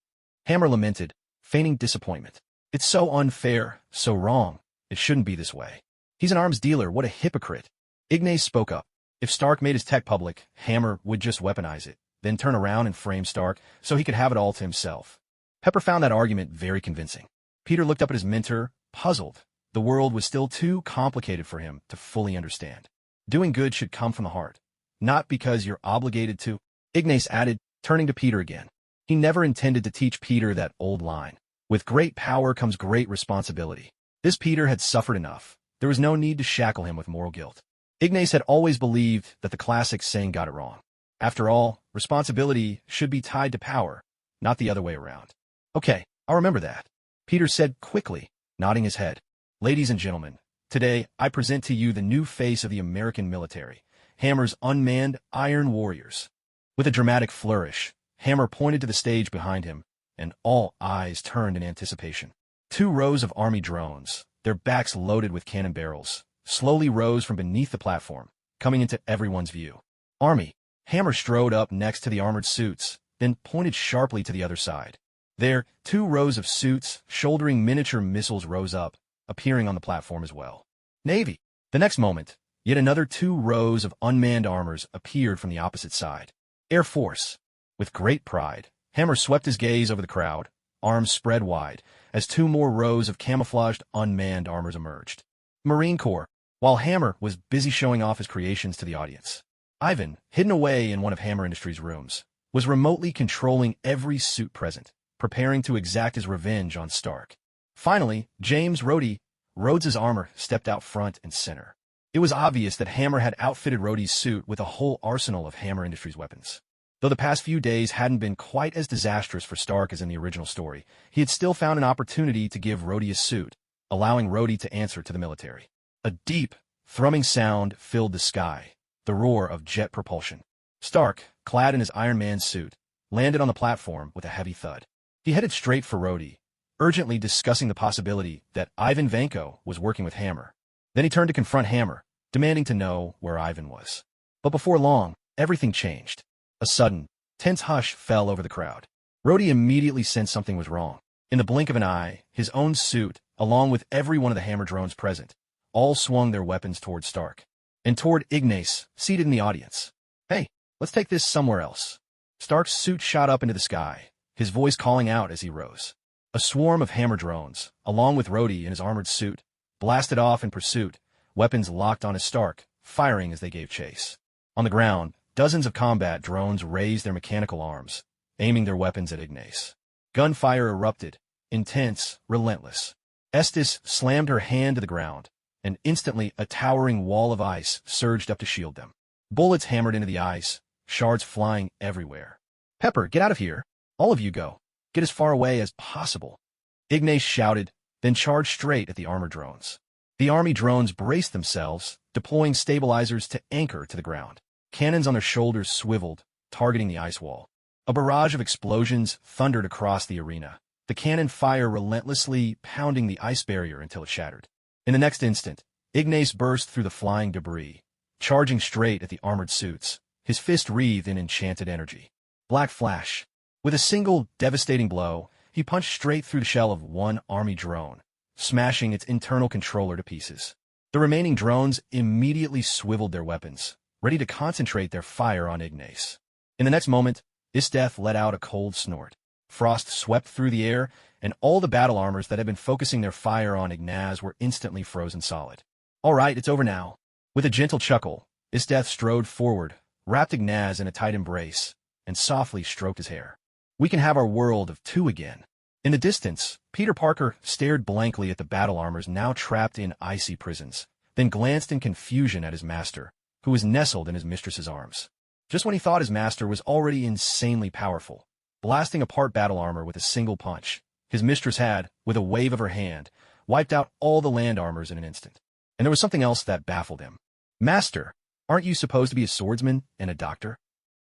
Hammer lamented, feigning disappointment. "It's so unfair, so wrong. It shouldn't be this way. He's an arms dealer, what a hypocrite." Ignas spoke up. If Stark made his tech public, Hammer would just weaponize it, then turn around and frame Stark so he could have it all to himself. Pepper found that argument very convincing. Peter looked up at his mentor, puzzled. The world was still too complicated for him to fully understand. Doing good should come from the heart, not because you're obligated to. Ignas added, turning to Peter again. He never intended to teach Peter that old line. With great power comes great responsibility. This Peter had suffered enough. There was no need to shackle him with moral guilt. Ignas had always believed that the classic saying got it wrong. After all, responsibility should be tied to power, not the other way around. "Okay, I'll remember that," Peter said quickly, nodding his head. "Ladies and gentlemen, today I present to you the new face of the American military, Hammer's unmanned Iron Warriors." With a dramatic flourish, Hammer pointed to the stage behind him, and all eyes turned in anticipation. 2 rows of army drones, their backs loaded with cannon barrels, slowly rose from beneath the platform, coming into everyone's view. "Army." Hammer strode up next to the armored suits, then pointed sharply to the other side. There, 2 rows of suits shouldering miniature missiles rose up, appearing on the platform as well. "Navy." The next moment, yet another 2 rows of unmanned armors appeared from the opposite side. "Air Force." With great pride, Hammer swept his gaze over the crowd, arms spread wide, as 2 more rows of camouflaged unmanned armors emerged. Marine Corps. While Hammer was busy showing off his creations to the audience, Ivan, hidden away in one of Hammer Industries' rooms, was remotely controlling every suit present, preparing to exact his revenge on Stark. Finally, James Rhodes's armor stepped out front and center. It was obvious that Hammer had outfitted Rhodes's suit with a whole arsenal of Hammer Industries weapons. Though the past few days hadn't been quite as disastrous for Stark as in the original story, he had still found an opportunity to give Rhodey his suit, allowing Rhodey to answer to the military. A deep, thrumming sound filled the sky, the roar of jet propulsion. Stark, clad in his Iron Man suit, landed on the platform with a heavy thud. He headed straight for Rhodey, urgently discussing the possibility that Ivan Vanko was working with Hammer. Then he turned to confront Hammer, demanding to know where Ivan was. But before long, everything changed. A sudden, tense hush fell over the crowd. Rhodey immediately sensed something was wrong. In the blink of an eye, his own suit, along with every one of the Hammer drones present, all swung their weapons toward Stark, and toward Ignas, seated in the audience. "Hey, let's take this somewhere else." Stark's suit shot up into the sky, his voice calling out as he rose. A swarm of Hammer drones, along with Rhodey in his armored suit, blasted off in pursuit, weapons locked onto Stark, firing as they gave chase. On the ground, dozens of combat drones raised their mechanical arms, aiming their weapons at Ignas. Gunfire erupted, intense, relentless. Esdeath slammed her hand to the ground, and instantly a towering wall of ice surged up to shield them. Bullets hammered into the ice, shards flying everywhere. "Pepper, get out of here! All of you go! Get as far away as possible!" Ignas shouted, then charged straight at the armored drones. The army drones braced themselves, deploying stabilizers to anchor to the ground. Cannons on their shoulders swiveled, targeting the ice wall. A barrage of explosions thundered across the arena, the cannon fire relentlessly pounding the ice barrier until it shattered. In the next instant, Ignas burst through the flying debris, charging straight at the armored suits, his fist wreathed in enchanted energy. Black flash. With a single, devastating blow, he punched straight through the shell of one army drone, smashing its internal controller to pieces. The remaining drones immediately swiveled their weapons, ready to concentrate their fire on Ignas. In the next moment, Esdeath let out a cold snort. Frost swept through the air, and all the battle armors that had been focusing their fire on Ignas were instantly frozen solid. "All right, it's over now." With a gentle chuckle, Esdeath strode forward, wrapped Ignas in a tight embrace, and softly stroked his hair. "We can have our world of two again." In the distance, Peter Parker stared blankly at the battle armors now trapped in icy prisons, then glanced in confusion at his master, who was nestled in his mistress's arms. Just when he thought his master was already insanely powerful, blasting apart battle armor with a single punch, his mistress had, with a wave of her hand, wiped out all the land armors in an instant. And there was something else that baffled him. "Master, aren't you supposed to be a swordsman and a doctor?"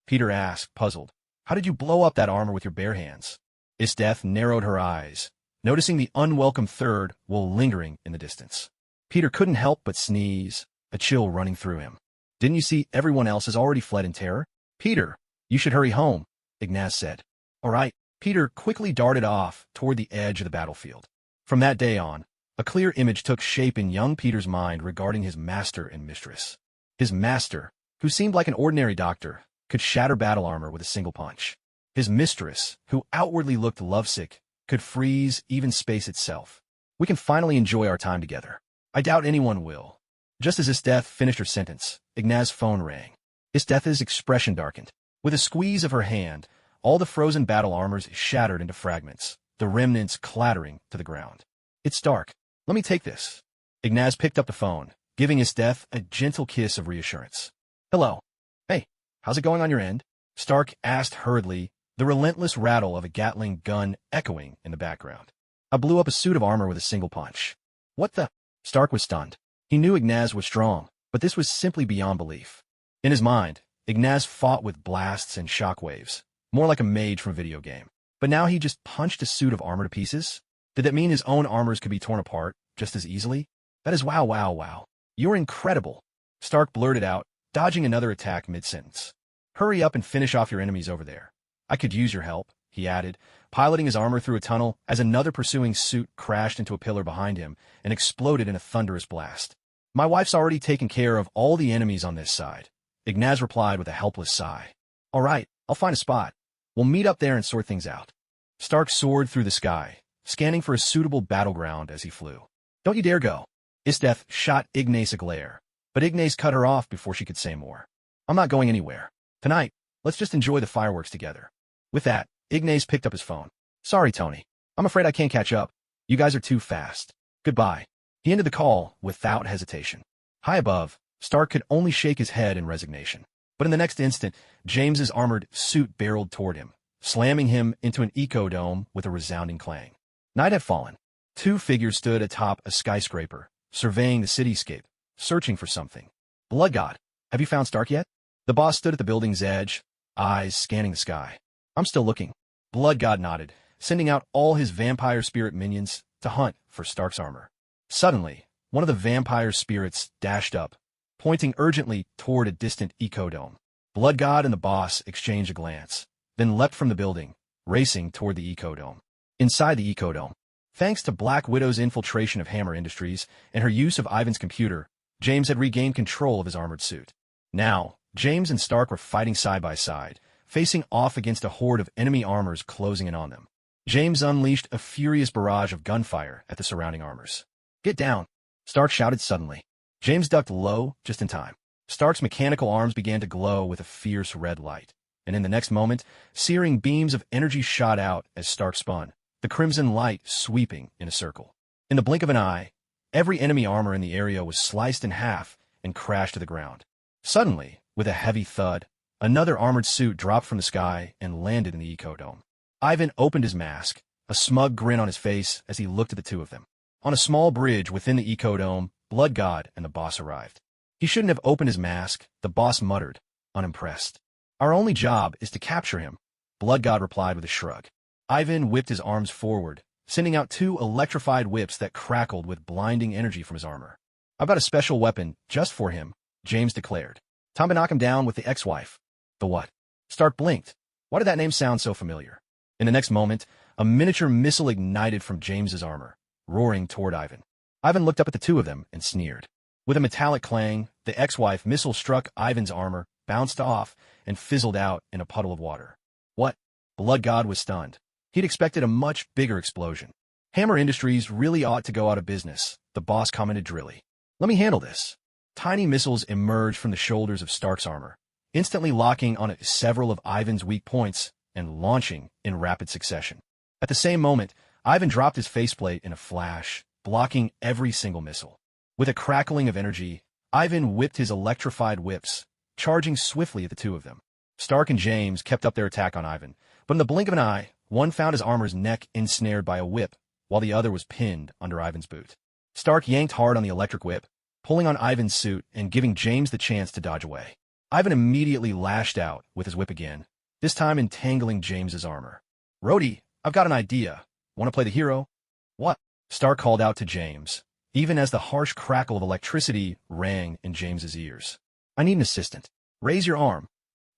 Peter asked, puzzled. "How did you blow up that armor with your bare hands?" Esdeath narrowed her eyes, noticing the unwelcome third while lingering in the distance. Peter couldn't help but sneeze, a chill running through him. "Didn't you see everyone else has already fled in terror?" "Peter, you should hurry home," Ignas said. "All right." Peter quickly darted off toward the edge of the battlefield. From that day on, a clear image took shape in young Peter's mind regarding his master and mistress. His master, who seemed like an ordinary doctor, could shatter battle armor with a single punch. His mistress, who outwardly looked lovesick, could freeze even space itself. "We can finally enjoy our time together. I doubt anyone will." Just as Esdeath finished her sentence, Ignas' phone rang. Esdeath's expression darkened. With a squeeze of her hand, all the frozen battle armors shattered into fragments, the remnants clattering to the ground. "It's Stark. Let me take this." Ignas picked up the phone, giving Esdeath a gentle kiss of reassurance. "Hello. Hey, how's it going on your end?" Stark asked hurriedly, the relentless rattle of a Gatling gun echoing in the background. "I blew up a suit of armor with a single punch." "What the?" Stark was stunned. He knew Ignas was strong, but this was simply beyond belief. In his mind, Ignas fought with blasts and shockwaves, more like a mage from a video game. But now he just punched a suit of armor to pieces? Did that mean his own armors could be torn apart just as easily? That is wow. You're incredible. Stark blurted out, dodging another attack mid-sentence. "Hurry up and finish off your enemies over there. I could use your help," he added, piloting his armor through a tunnel as another pursuing suit crashed into a pillar behind him and exploded in a thunderous blast. "My wife's already taken care of all the enemies on this side," Ignas replied with a helpless sigh. "All right, I'll find a spot. We'll meet up there and sort things out." Stark soared through the sky, scanning for a suitable battleground as he flew. "Don't you dare go." Esdeath shot Ignas a glare, but Ignas cut her off before she could say more. "I'm not going anywhere. Tonight, let's just enjoy the fireworks together." With that, Ignas picked up his phone. "Sorry, Tony. I'm afraid I can't catch up. You guys are too fast. Goodbye." He ended the call without hesitation. High above, Stark could only shake his head in resignation. But in the next instant, James's armored suit barreled toward him, slamming him into an eco-dome with a resounding clang. Night had fallen. Two figures stood atop a skyscraper, surveying the cityscape, searching for something. "Blood God, have you found Stark yet?" The boss stood at the building's edge, eyes scanning the sky. "I'm still looking." Blood God nodded, sending out all his vampire spirit minions to hunt for Stark's armor. Suddenly, one of the vampire spirits dashed up, pointing urgently toward a distant eco-dome. Blood God and the boss exchanged a glance, then leapt from the building, racing toward the eco-dome. Inside the eco-dome, thanks to Black Widow's infiltration of Hammer Industries and her use of Ivan's computer, James had regained control of his armored suit. Now, James and Stark were fighting side by side, facing off against a horde of enemy armors closing in on them. James unleashed a furious barrage of gunfire at the surrounding armors. "Get down!" Stark shouted suddenly. James ducked low just in time. Stark's mechanical arms began to glow with a fierce red light, and in the next moment, searing beams of energy shot out as Stark spun, the crimson light sweeping in a circle. In the blink of an eye, every enemy armor in the area was sliced in half and crashed to the ground. Suddenly, with a heavy thud, another armored suit dropped from the sky and landed in the ecodome. Ivan opened his mask, a smug grin on his face as he looked at the two of them. On a small bridge within the ecodome, Blood God and the boss arrived. He shouldn't have opened his mask, the boss muttered, unimpressed. Our only job is to capture him, Blood God replied with a shrug. Ivan whipped his arms forward, sending out two electrified whips that crackled with blinding energy from his armor. I've got a special weapon just for him, James declared. Time to knock him down with the ex-wife. The what? Stark blinked. Why did that name sound so familiar? In the next moment, a miniature missile ignited from James's armor, roaring toward Ivan. Ivan looked up at the two of them and sneered. With a metallic clang, the ex-wife missile struck Ivan's armor, bounced off, and fizzled out in a puddle of water. What? Blood God was stunned. He'd expected a much bigger explosion. Hammer Industries really ought to go out of business, the boss commented drily. Let me handle this. Tiny missiles emerged from the shoulders of Stark's armor, instantly locking on several of Ivan's weak points and launching in rapid succession. At the same moment, Ivan dropped his faceplate in a flash, blocking every single missile. With a crackling of energy, Ivan whipped his electrified whips, charging swiftly at the two of them. Stark and James kept up their attack on Ivan, but in the blink of an eye, one found his armor's neck ensnared by a whip, while the other was pinned under Ivan's boot. Stark yanked hard on the electric whip, pulling on Ivan's suit and giving James the chance to dodge away. Ivan immediately lashed out with his whip again, this time entangling James's armor. Rhodey, I've got an idea. Want to play the hero? What? Stark called out to James, even as the harsh crackle of electricity rang in James's ears. I need an assistant. Raise your arm.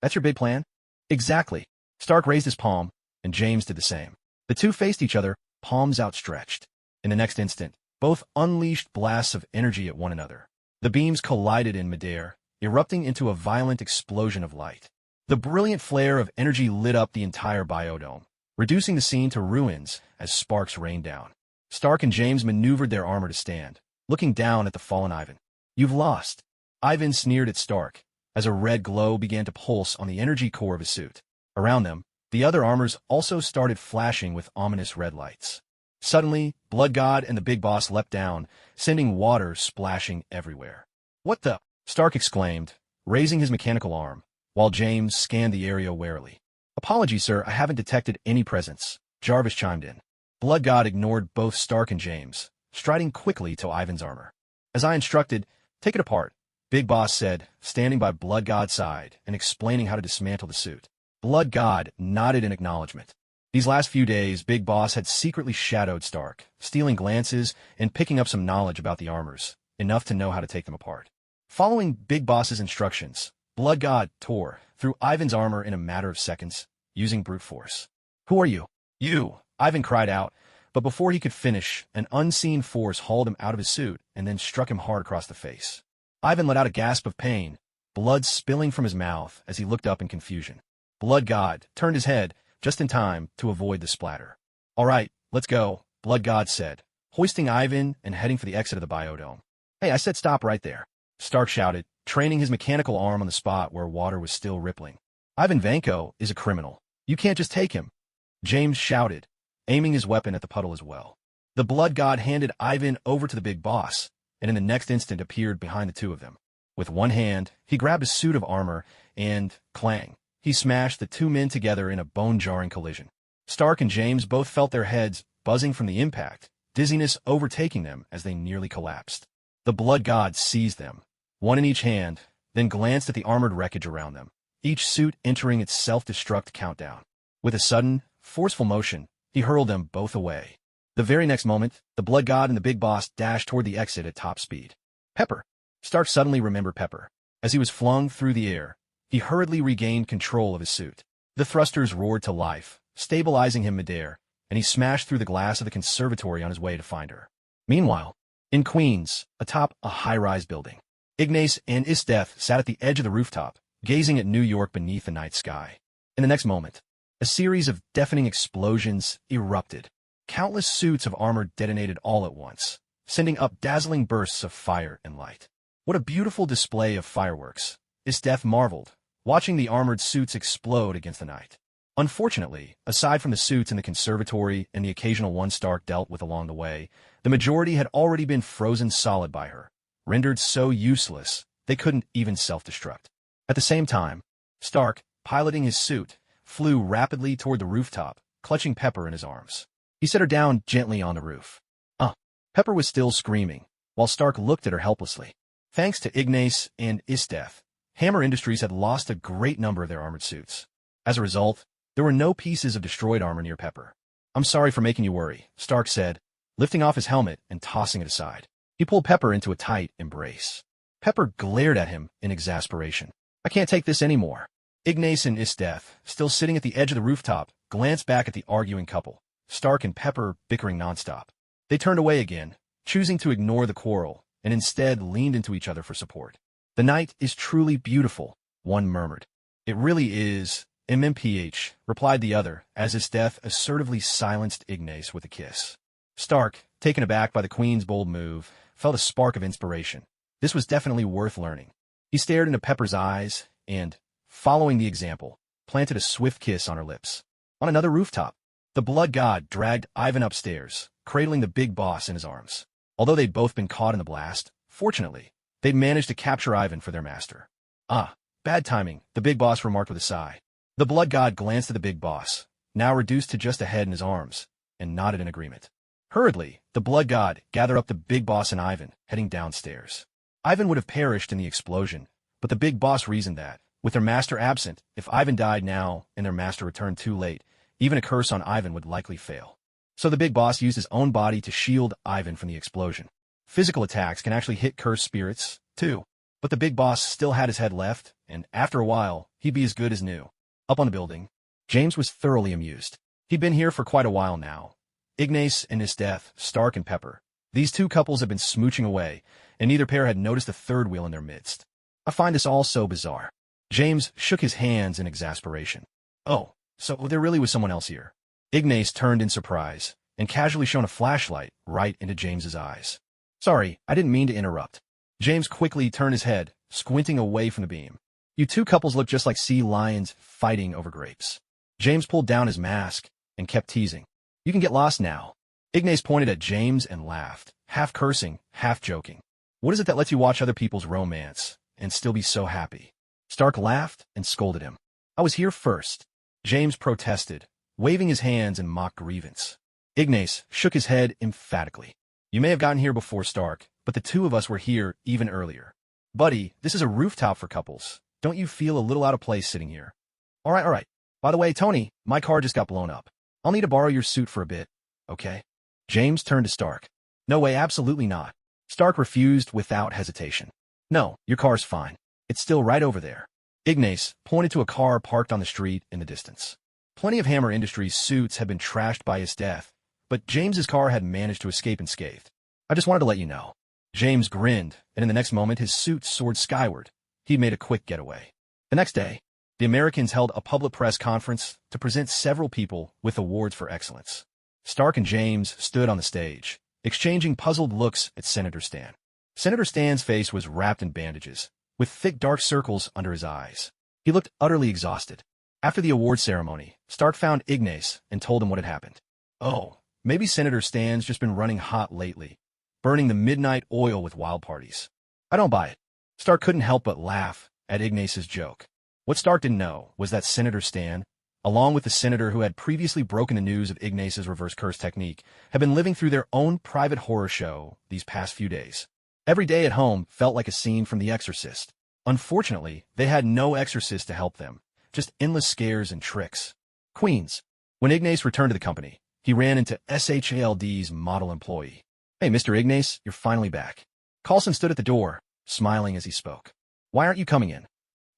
That's your big plan? Exactly. Stark raised his palm, and James did the same. The two faced each other, palms outstretched. In the next instant, both unleashed blasts of energy at one another. The beams collided in midair, erupting into a violent explosion of light. The brilliant flare of energy lit up the entire biodome, reducing the scene to ruins as sparks rained down. Stark and James maneuvered their armor to stand, looking down at the fallen Ivan. You've lost. Ivan sneered at Stark, as a red glow began to pulse on the energy core of his suit. Around them, the other armors also started flashing with ominous red lights. Suddenly, Blood God and the big boss leapt down, sending water splashing everywhere. What the? Stark exclaimed, raising his mechanical arm, while James scanned the area warily. Apologies, sir, I haven't detected any presence, Jarvis chimed in. Blood God ignored both Stark and James, striding quickly to Ivan's armor. As I instructed, take it apart, Big Boss said, standing by Blood God's side and explaining how to dismantle the suit. Blood God nodded in acknowledgement. These last few days, Big Boss had secretly shadowed Stark, stealing glances and picking up some knowledge about the armors, enough to know how to take them apart. Following Big Boss's instructions, Blood God tore through Ivan's armor in a matter of seconds, using brute force. Who are you? You, Ivan cried out, but before he could finish, an unseen force hauled him out of his suit and then struck him hard across the face. Ivan let out a gasp of pain, blood spilling from his mouth as he looked up in confusion. Blood God turned his head just in time to avoid the splatter. All right, let's go, Blood God said, hoisting Ivan and heading for the exit of the biodome. Hey, I said stop right there, Stark shouted, training his mechanical arm on the spot where water was still rippling. Ivan Vanko is a criminal. You can't just take him, James shouted, aiming his weapon at the puddle as well. The Blood God handed Ivan over to the big boss, and in the next instant appeared behind the two of them. With one hand, he grabbed a suit of armor and, clang, he smashed the two men together in a bone-jarring collision. Stark and James both felt their heads buzzing from the impact, dizziness overtaking them as they nearly collapsed. The Blood God seized them, one in each hand, then glanced at the armored wreckage around them, each suit entering its self-destruct countdown. With a sudden, forceful motion, he hurled them both away. The very next moment, the Blood God and the big boss dashed toward the exit at top speed. Pepper. Stark suddenly remembered Pepper. As he was flung through the air, he hurriedly regained control of his suit. The thrusters roared to life, stabilizing him midair, and he smashed through the glass of the conservatory on his way to find her. Meanwhile, in Queens, atop a high-rise building, Ignas and Esdeath sat at the edge of the rooftop, gazing at New York beneath the night sky. In the next moment, a series of deafening explosions erupted. Countless suits of armor detonated all at once, sending up dazzling bursts of fire and light. What a beautiful display of fireworks, Esdeath marveled, watching the armored suits explode against the night. Unfortunately, aside from the suits in the conservatory and the occasional one Stark dealt with along the way, the majority had already been frozen solid by her, rendered so useless they couldn't even self-destruct. At the same time, Stark, piloting his suit, flew rapidly toward the rooftop, clutching Pepper in his arms. He set her down gently on the roof. Pepper was still screaming, while Stark looked at her helplessly. Thanks to Ignas and Esdeath, Hammer Industries had lost a great number of their armored suits. As a result, there were no pieces of destroyed armor near Pepper. "I'm sorry for making you worry," Stark said, lifting off his helmet and tossing it aside. He pulled Pepper into a tight embrace. Pepper glared at him in exasperation. "I can't take this anymore." Ignas and Esdeath, still sitting at the edge of the rooftop, glanced back at the arguing couple, Stark and Pepper bickering nonstop. They turned away again, choosing to ignore the quarrel, and instead leaned into each other for support. "The night is truly beautiful," one murmured. "It really is, MMPH," replied the other, as Esdeath assertively silenced Ignas with a kiss. Stark, taken aback by the Queen's bold move, felt a spark of inspiration. This was definitely worth learning. He stared into Pepper's eyes and, following the example, planted a swift kiss on her lips. On another rooftop, the Blood God dragged Ivan upstairs, cradling the big boss in his arms. Although they'd both been caught in the blast, fortunately, they'd managed to capture Ivan for their master. Bad timing, the big boss remarked with a sigh. The Blood God glanced at the big boss, now reduced to just a head in his arms, and nodded in agreement. Hurriedly, the Blood God gathered up the big boss and Ivan, heading downstairs. Ivan would have perished in the explosion, but the big boss reasoned that, with their master absent, if Ivan died now and their master returned too late, even a curse on Ivan would likely fail. So the big boss used his own body to shield Ivan from the explosion. Physical attacks can actually hit cursed spirits, too. But the big boss still had his head left, and after a while, he'd be as good as new. Up on the building, James was thoroughly amused. He'd been here for quite a while now. Ignas and Esdeath, Stark and Pepper. These two couples had been smooching away, and neither pair had noticed a third wheel in their midst. "I find this all so bizarre." James shook his hands in exasperation. "Oh, so there really was someone else here." Ignas turned in surprise, and casually shone a flashlight right into James's eyes. "Sorry, I didn't mean to interrupt." James quickly turned his head, squinting away from the beam. "You two couples look just like sea lions fighting over grapes." James pulled down his mask and kept teasing. "You can get lost now." Ignas pointed at James and laughed, half cursing, half joking. "What is it that lets you watch other people's romance and still be so happy?" Stark laughed and scolded him. "I was here first." James protested, waving his hands in mock grievance. Ignas shook his head emphatically. "You may have gotten here before Stark, but the two of us were here even earlier. Buddy, this is a rooftop for couples. Don't you feel a little out of place sitting here?" All right. By the way, Tony, my car just got blown up. I'll need to borrow your suit for a bit, okay?" James turned to Stark. "No way, absolutely not." Stark refused without hesitation. "No, your car's fine. It's still right over there." Ignas pointed to a car parked on the street in the distance. Plenty of Hammer Industries suits had been trashed by his death, but James's car had managed to escape unscathed. "I just wanted to let you know." James grinned, and in the next moment his suit soared skyward. He'd made a quick getaway. The next day, the Americans held a public press conference to present several people with awards for excellence. Stark and James stood on the stage, exchanging puzzled looks at Senator Stan. Senator Stan's face was wrapped in bandages, with thick dark circles under his eyes. He looked utterly exhausted. After the award ceremony, Stark found Ignas and told him what had happened. "Oh, maybe Senator Stan's just been running hot lately, burning the midnight oil with wild parties." "I don't buy it." Stark couldn't help but laugh at Ignas's joke. What Stark didn't know was that Senator Stan, along with the senator who had previously broken the news of Ignas's reverse curse technique, had been living through their own private horror show these past few days. Every day at home felt like a scene from The Exorcist. Unfortunately, they had no exorcist to help them, just endless scares and tricks. Queens. When Ignas returned to the company, he ran into SHALD's model employee. "Hey, Mr. Ignas, you're finally back." Coulson stood at the door, smiling as he spoke. "Why aren't you coming in?"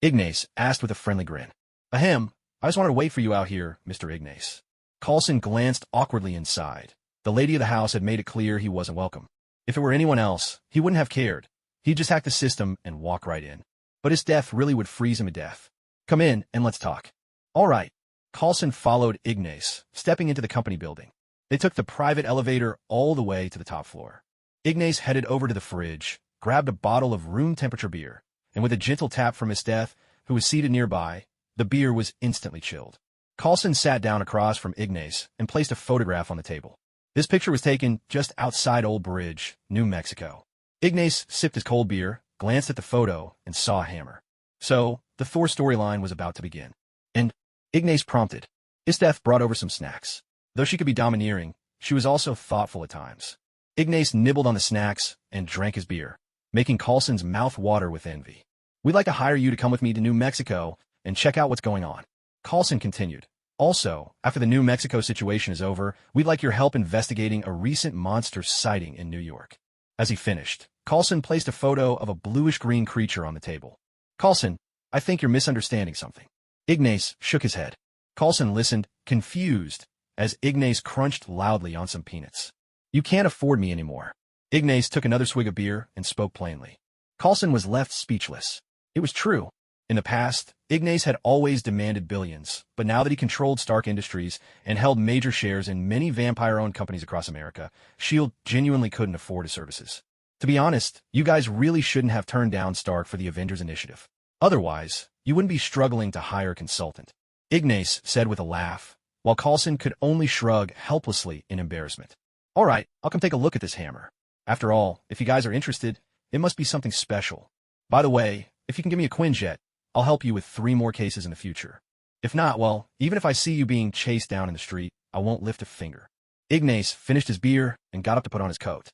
Ignas asked with a friendly grin. "Ahem, I just wanted to wait for you out here, Mr. Ignas." Coulson glanced awkwardly inside. The lady of the house had made it clear he wasn't welcome. If it were anyone else, he wouldn't have cared. He'd just hack the system and walk right in. But his death really would freeze him to death. "Come in and let's talk." "All right." Coulson followed Ignas, stepping into the company building. They took the private elevator all the way to the top floor. Ignas headed over to the fridge, grabbed a bottle of room-temperature beer, and with a gentle tap from Esdeath, who was seated nearby, the beer was instantly chilled. Coulson sat down across from Ignas and placed a photograph on the table. This picture was taken just outside Old Bridge, New Mexico. Ignas sipped his cold beer, glanced at the photo, and saw a hammer. So, the Thor storyline was about to begin. And Ignas prompted. Esdeath brought over some snacks. Though she could be domineering, she was also thoughtful at times. Ignas nibbled on the snacks and drank his beer, making Coulson's mouth water with envy. We'd like to hire you to come with me to New Mexico and check out what's going on. Coulson continued. Also, after the New Mexico situation is over, we'd like your help investigating a recent monster sighting in New York. As he finished, Coulson placed a photo of a bluish-green creature on the table. Coulson, I think you're misunderstanding something. Ignas shook his head. Coulson listened, confused, as Ignas crunched loudly on some peanuts. You can't afford me anymore. Ignas took another swig of beer and spoke plainly. Coulson was left speechless. It was true. In the past, Ignas had always demanded billions, but now that he controlled Stark Industries and held major shares in many vampire-owned companies across America, S.H.I.E.L.D. genuinely couldn't afford his services. To be honest, you guys really shouldn't have turned down Stark for the Avengers Initiative. Otherwise, you wouldn't be struggling to hire a consultant. Ignas said with a laugh, while Coulson could only shrug helplessly in embarrassment. All right, I'll come take a look at this hammer. After all, if you guys are interested, it must be something special. By the way, if you can give me a Quinjet, I'll help you with 3 more cases in the future. If not, well, even if I see you being chased down in the street, I won't lift a finger. Ignas finished his beer and got up to put on his coat.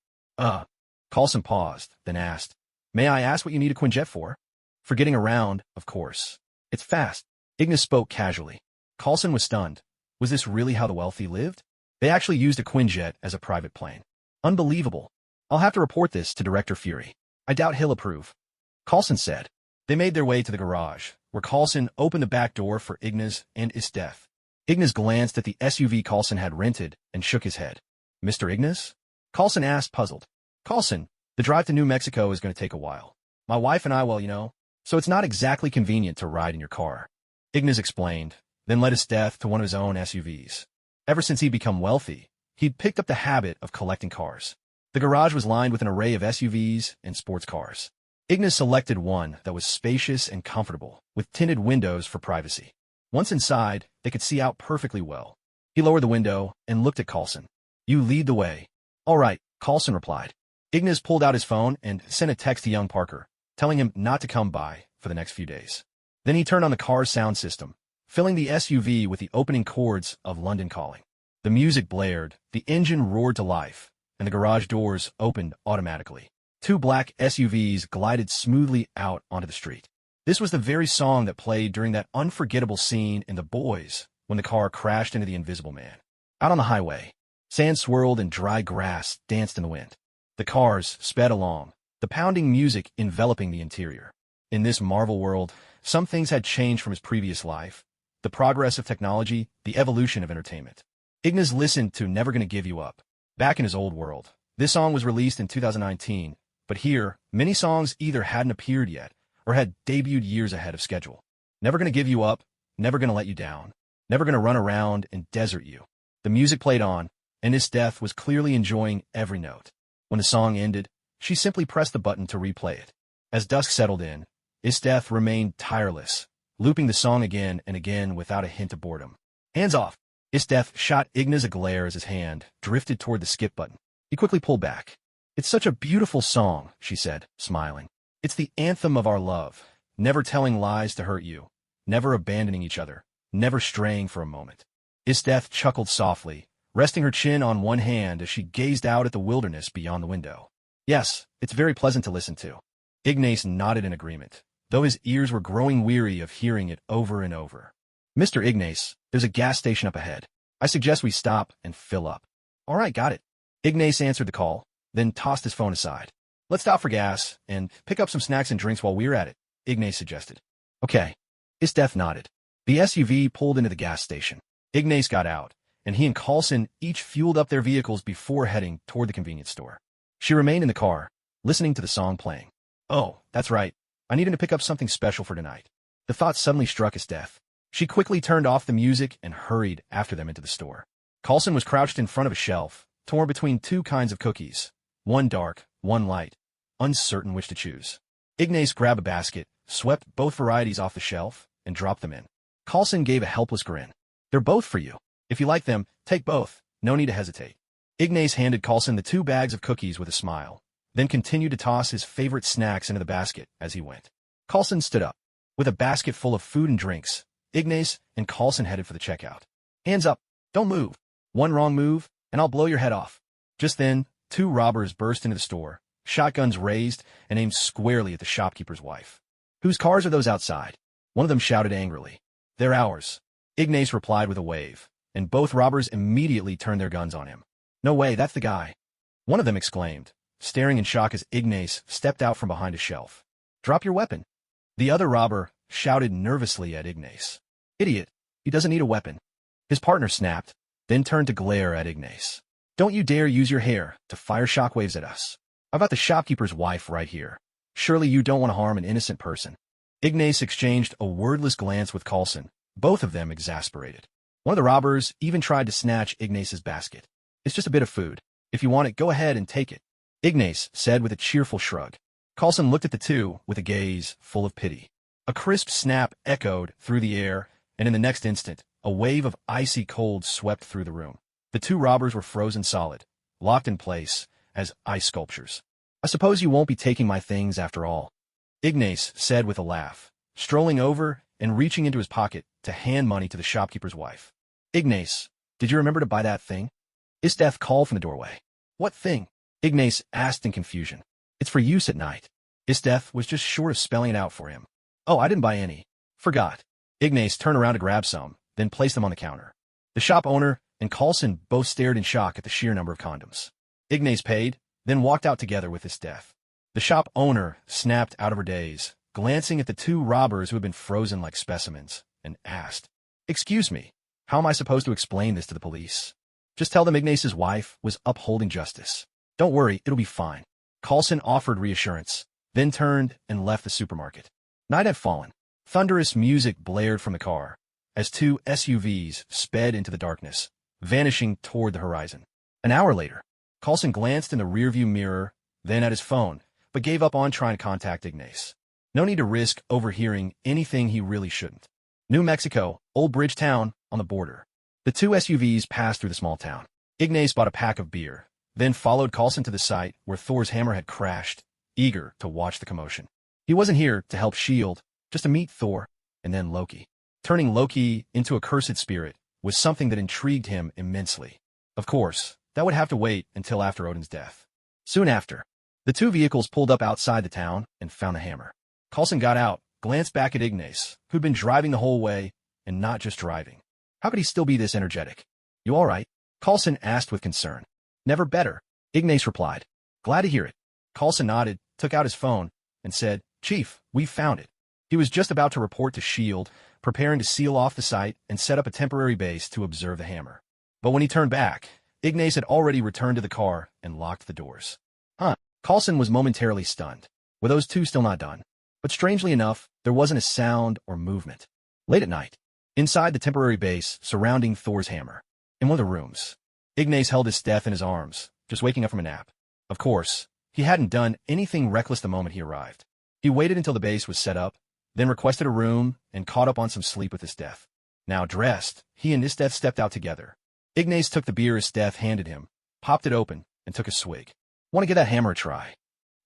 Coulson paused, then asked, May I ask what you need a Quinjet for? For getting around, of course. It's fast. Ignas spoke casually. Coulson was stunned. Was this really how the wealthy lived? They actually used a Quinjet as a private plane. Unbelievable. I'll have to report this to Director Fury. I doubt he'll approve. Coulson said. They made their way to the garage, where Coulson opened the back door for Ignas and Esdeath. Ignas glanced at the SUV Coulson had rented and shook his head. Mr. Ignas? Coulson asked, puzzled. Coulson, the drive to New Mexico is going to take a while. My wife and I, well, so it's not exactly convenient to ride in your car. Ignas explained, then led Esdeath to one of his own SUVs. Ever since he'd become wealthy, he'd picked up the habit of collecting cars. The garage was lined with an array of SUVs and sports cars. Ignas selected one that was spacious and comfortable, with tinted windows for privacy. Once inside, they could see out perfectly well. He lowered the window and looked at Coulson. You lead the way. All right, Coulson replied. Ignas pulled out his phone and sent a text to young Parker, telling him not to come by for the next few days. Then he turned on the car's sound system, filling the SUV with the opening chords of London Calling. The music blared, the engine roared to life, and the garage doors opened automatically. 2 black SUVs glided smoothly out onto the street. This was the very song that played during that unforgettable scene in The Boys when the car crashed into the Invisible Man. Out on the highway, sand swirled and dry grass danced in the wind. The cars sped along, the pounding music enveloping the interior. In this Marvel world, some things had changed from his previous life. The progress of technology, the evolution of entertainment. Ignas listened to Never Gonna Give You Up. Back in his old world, this song was released in 2019, but here, many songs either hadn't appeared yet or had debuted years ahead of schedule. Never Gonna Give You Up, Never Gonna Let You Down, Never Gonna Run Around and Desert You. The music played on, and Esdeath was clearly enjoying every note. When the song ended, she simply pressed the button to replay it. As dusk settled in, Esdeath remained tireless, looping the song again and again without a hint of boredom. Hands off! Esdeath shot Ignas a glare as his hand drifted toward the skip button. He quickly pulled back. It's such a beautiful song, she said, smiling. It's the anthem of our love, never telling lies to hurt you, never abandoning each other, never straying for a moment. Esdeath chuckled softly, resting her chin on one hand as she gazed out at the wilderness beyond the window. Yes, it's very pleasant to listen to. Ignas nodded in agreement, though his ears were growing weary of hearing it over and over. Mr. Ignas, there's a gas station up ahead. I suggest we stop and fill up. All right, got it. Ignas answered the call, then tossed his phone aside. Let's stop for gas and pick up some snacks and drinks while we're at it, Ignas suggested. Okay. Esdeath nodded. The SUV pulled into the gas station. Ignas got out, and he and Coulson each fueled up their vehicles before heading toward the convenience store. She remained in the car, listening to the song playing. Oh, that's right. I need him to pick up something special for tonight. The thought suddenly struck Esdeath. She quickly turned off the music and hurried after them into the store. Coulson was crouched in front of a shelf, torn between 2 kinds of cookies, one dark, one light, uncertain which to choose. Ignas grabbed a basket, swept both varieties off the shelf, and dropped them in. Coulson gave a helpless grin. They're both for you. If you like them, take both. No need to hesitate. Ignas handed Coulson the 2 bags of cookies with a smile, then continued to toss his favorite snacks into the basket as he went. Coulson stood up. With a basket full of food and drinks, Ignas and Coulson headed for the checkout. Hands up. Don't move. One wrong move, and I'll blow your head off. Just then, 2 robbers burst into the store, shotguns raised and aimed squarely at the shopkeeper's wife. Whose cars are those outside? One of them shouted angrily. They're ours. Ignas replied with a wave, and both robbers immediately turned their guns on him. No way, that's the guy. One of them exclaimed, staring in shock as Ignas stepped out from behind a shelf. Drop your weapon. The other robber shouted nervously at Ignas. Idiot, he doesn't need a weapon. His partner snapped, then turned to glare at Ignas. Don't you dare use your hair to fire shockwaves at us. I've got the shopkeeper's wife right here. Surely you don't want to harm an innocent person. Ignas exchanged a wordless glance with Coulson, both of them exasperated. One of the robbers even tried to snatch Ignas's basket. It's just a bit of food. If you want it, go ahead and take it. Ignas said with a cheerful shrug. Coulson looked at the two with a gaze full of pity. A crisp snap echoed through the air, and in the next instant, a wave of icy cold swept through the room. The 2 robbers were frozen solid, locked in place as ice sculptures. I suppose you won't be taking my things after all, Ignas said with a laugh, strolling over and reaching into his pocket to hand money to the shopkeeper's wife. Ignas, did you remember to buy that thing? Esdeath called from the doorway. What thing? Ignas asked in confusion. It's for use at night. Esdeath was just short of spelling it out for him. Oh, I didn't buy any. Forgot. Ignas turned around to grab some, then placed them on the counter. The shop owner and Coulson both stared in shock at the sheer number of condoms. Ignas paid, then walked out together with Esdeath. The shop owner snapped out of her daze, glancing at the 2 robbers who had been frozen like specimens, and asked, Excuse me, how am I supposed to explain this to the police? Just tell them Ignas's wife was upholding justice. Don't worry, it'll be fine. Coulson offered reassurance, then turned and left the supermarket. Night had fallen. Thunderous music blared from the car, as 2 SUVs sped into the darkness, vanishing toward the horizon. An hour later, Coulson glanced in the rearview mirror, then at his phone, but gave up on trying to contact Ignas. No need to risk overhearing anything he really shouldn't. New Mexico, Old Bridge Town, on the border. The 2 SUVs passed through the small town. Ignas bought a pack of beer, then followed Coulson to the site where Thor's hammer had crashed, eager to watch the commotion. He wasn't here to help S.H.I.E.L.D., just to meet Thor, and then Loki. Turning Loki into a cursed spirit was something that intrigued him immensely. Of course, that would have to wait until after Odin's death. Soon after, the 2 vehicles pulled up outside the town and found the hammer. Coulson got out, glanced back at Ignas, who'd been driving the whole way, and not just driving. How could he still be this energetic? You all right? Coulson asked with concern. Never better, Ignas replied. Glad to hear it. Coulson nodded, took out his phone, and said, Chief, we've found it. He was just about to report to S.H.I.E.L.D., preparing to seal off the site and set up a temporary base to observe the hammer. But when he turned back, Ignas had already returned to the car and locked the doors. Coulson was momentarily stunned. Were those 2 still not done? But strangely enough, there wasn't a sound or movement. Late at night, inside the temporary base surrounding Thor's hammer, in one of the rooms, Ignas held Esdeath in his arms, just waking up from a nap. Of course, he hadn't done anything reckless the moment he arrived. He waited until the base was set up, then requested a room and caught up on some sleep with Esdeath. Now dressed, he and Esdeath stepped out together. Ignas took the beer Esdeath handed him, popped it open, and took a swig. Want to give that hammer a try?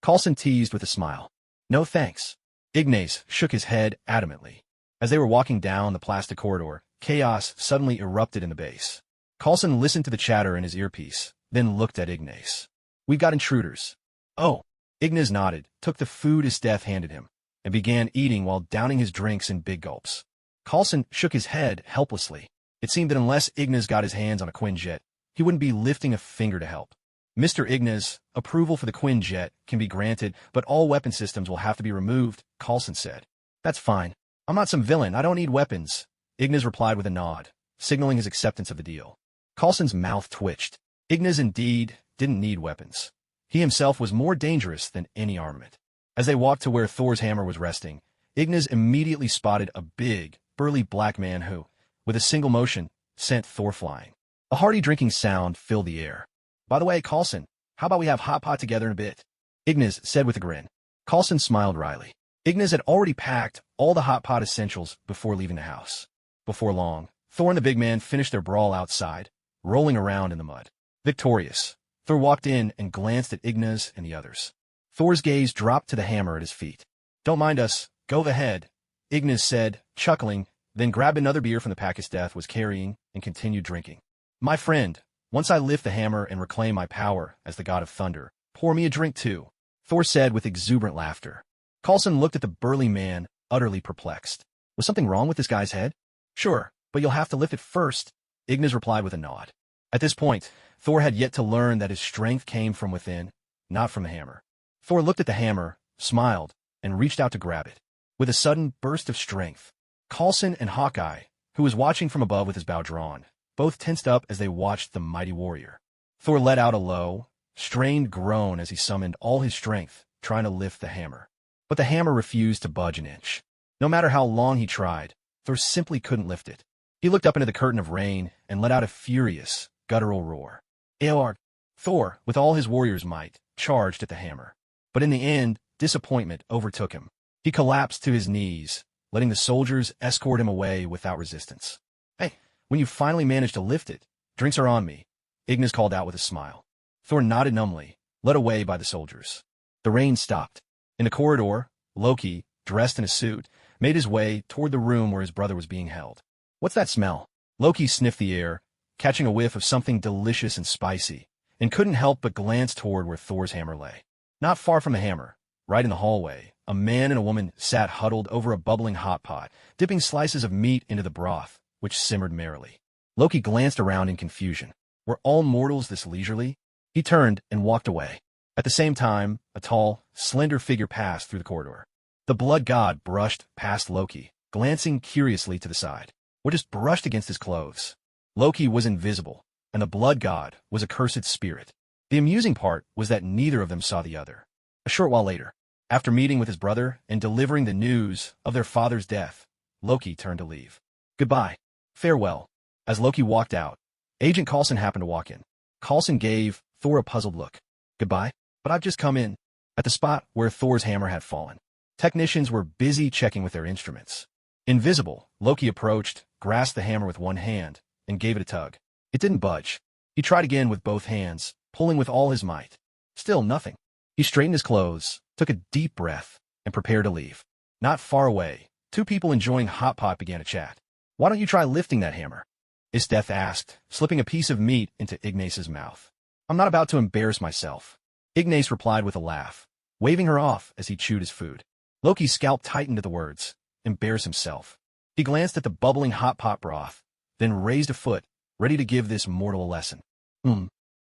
Coulson teased with a smile. No thanks. Ignas shook his head adamantly. As they were walking down the plastic corridor, chaos suddenly erupted in the base. Coulson listened to the chatter in his earpiece, then looked at Ignas. We've got intruders. Oh. Ignas nodded, took the food Esdeath handed him, and began eating while downing his drinks in big gulps. Coulson shook his head helplessly. It seemed that unless Ignas got his hands on a Quinjet, he wouldn't be lifting a finger to help. Mr. Ignas, approval for the Quinjet can be granted, but all weapon systems will have to be removed, Coulson said. That's fine. I'm not some villain. I don't need weapons. Ignas replied with a nod, signaling his acceptance of the deal. Coulson's mouth twitched. Ignas indeed didn't need weapons. He himself was more dangerous than any armament. As they walked to where Thor's hammer was resting, Ignas immediately spotted a big, burly black man who, with a single motion, sent Thor flying. A hearty drinking sound filled the air. By the way, Coulson, how about we have hot pot together in a bit? Ignas said with a grin. Coulson smiled wryly. Ignas had already packed all the hot pot essentials before leaving the house. Before long, Thor and the big man finished their brawl outside, rolling around in the mud. Victorious, Thor walked in and glanced at Ignas and the others. Thor's gaze dropped to the hammer at his feet. "Don't mind us, go ahead," Ignas said, chuckling, then grabbed another beer from the pack Esdeath was carrying and continued drinking. "My friend, once I lift the hammer and reclaim my power as the god of thunder, pour me a drink too," Thor said with exuberant laughter. Coulson looked at the burly man, utterly perplexed. Was something wrong with this guy's head? "Sure, but you'll have to lift it first," Ignas replied with a nod. At this point, Thor had yet to learn that his strength came from within, not from the hammer. Thor looked at the hammer, smiled, and reached out to grab it. With a sudden burst of strength, Coulson and Hawkeye, who was watching from above with his bow drawn, both tensed up as they watched the mighty warrior. Thor let out a low, strained groan as he summoned all his strength, trying to lift the hammer. But the hammer refused to budge an inch. No matter how long he tried, Thor simply couldn't lift it. He looked up into the curtain of rain and let out a furious, guttural roar. Aor! Thor, with all his warrior's might, charged at the hammer. But in the end, disappointment overtook him. He collapsed to his knees, letting the soldiers escort him away without resistance. "Hey, when you finally manage to lift it, drinks are on me," Ignas called out with a smile. Thor nodded numbly, led away by the soldiers. The rain stopped. In the corridor, Loki, dressed in a suit, made his way toward the room where his brother was being held. "What's that smell?" Loki sniffed the air, catching a whiff of something delicious and spicy, and couldn't help but glance toward where Thor's hammer lay. Not far from the hammer, right in the hallway, a man and a woman sat huddled over a bubbling hot pot, dipping slices of meat into the broth, which simmered merrily. Loki glanced around in confusion. Were all mortals this leisurely? He turned and walked away. At the same time, a tall, slender figure passed through the corridor. The blood god brushed past Loki, glancing curiously to the side, or just brushed against his clothes. Loki was invisible, and the blood god was a cursed spirit. The amusing part was that neither of them saw the other. A short while later, after meeting with his brother and delivering the news of their father's death, Loki turned to leave. "Goodbye. Farewell." As Loki walked out, Agent Coulson happened to walk in. Coulson gave Thor a puzzled look. "Goodbye? But I've just come in." At the spot where Thor's hammer had fallen, technicians were busy checking with their instruments. Invisible, Loki approached, grasped the hammer with one hand, and gave it a tug. It didn't budge. He tried again with both hands, pulling with all his might. Still nothing. He straightened his clothes, took a deep breath, and prepared to leave. Not far away, two people enjoying hot pot began to chat. "Why don't you try lifting that hammer?" Esdeath asked, slipping a piece of meat into Ignas's mouth. "I'm not about to embarrass myself," Ignas replied with a laugh, waving her off as he chewed his food. Loki's scalp tightened at the words, "embarrass himself." He glanced at the bubbling hot pot broth, then raised a foot, ready to give this mortal a lesson.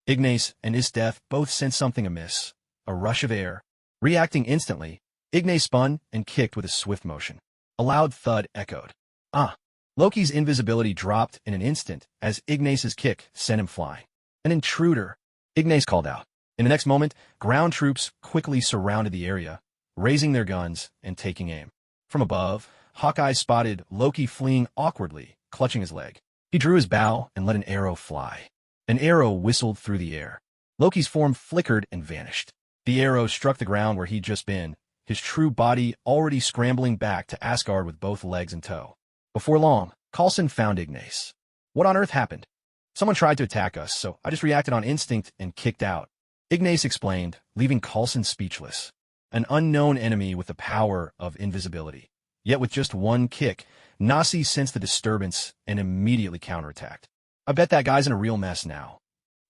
Ignas and Esdeath both sensed something amiss. A rush of air. Reacting instantly, Ignas spun and kicked with a swift motion. A loud thud echoed. "Ah!" Loki's invisibility dropped in an instant as Ignas's kick sent him flying. "An intruder!" Ignas called out. In the next moment, ground troops quickly surrounded the area, raising their guns and taking aim. From above, Hawkeye spotted Loki fleeing awkwardly, clutching his leg. He drew his bow and let an arrow fly. An arrow whistled through the air. Loki's form flickered and vanished. The arrow struck the ground where he'd just been, his true body already scrambling back to Asgard with both legs in tow. Before long, Coulson found Ignas. "What on earth happened?" "Someone tried to attack us, so I just reacted on instinct and kicked out," Ignas explained, leaving Coulson speechless. An unknown enemy with the power of invisibility. Yet with just one kick, Nasi sensed the disturbance and immediately counterattacked. "I bet that guy's in a real mess now,"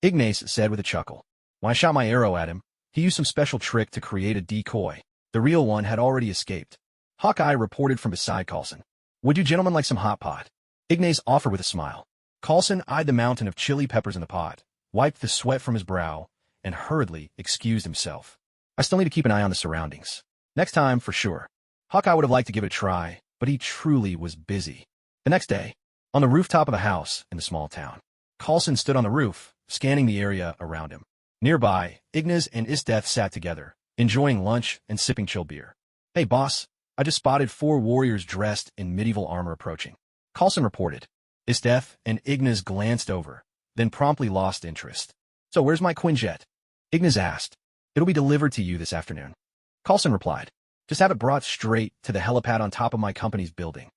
Ignas said with a chuckle. "When I shot my arrow at him, he used some special trick to create a decoy. The real one had already escaped." Hawkeye reported from beside Coulson. "Would you gentlemen like some hot pot?" Ignas offered with a smile. Coulson eyed the mountain of chili peppers in the pot, wiped the sweat from his brow, and hurriedly excused himself. "I still need to keep an eye on the surroundings. Next time, for sure." Hawkeye would have liked to give it a try, but he truly was busy. The next day, on the rooftop of a house in the small town, Coulson stood on the roof, scanning the area around him. Nearby, Ignas and Esdeath sat together, enjoying lunch and sipping chilled beer. "Hey, boss, I just spotted 4 warriors dressed in medieval armor approaching," Coulson reported. Esdeath and Ignas glanced over, then promptly lost interest. "So where's my Quinjet?" Ignas asked. "It'll be delivered to you this afternoon," Coulson replied. "Just have it brought straight to the helipad on top of my company's building."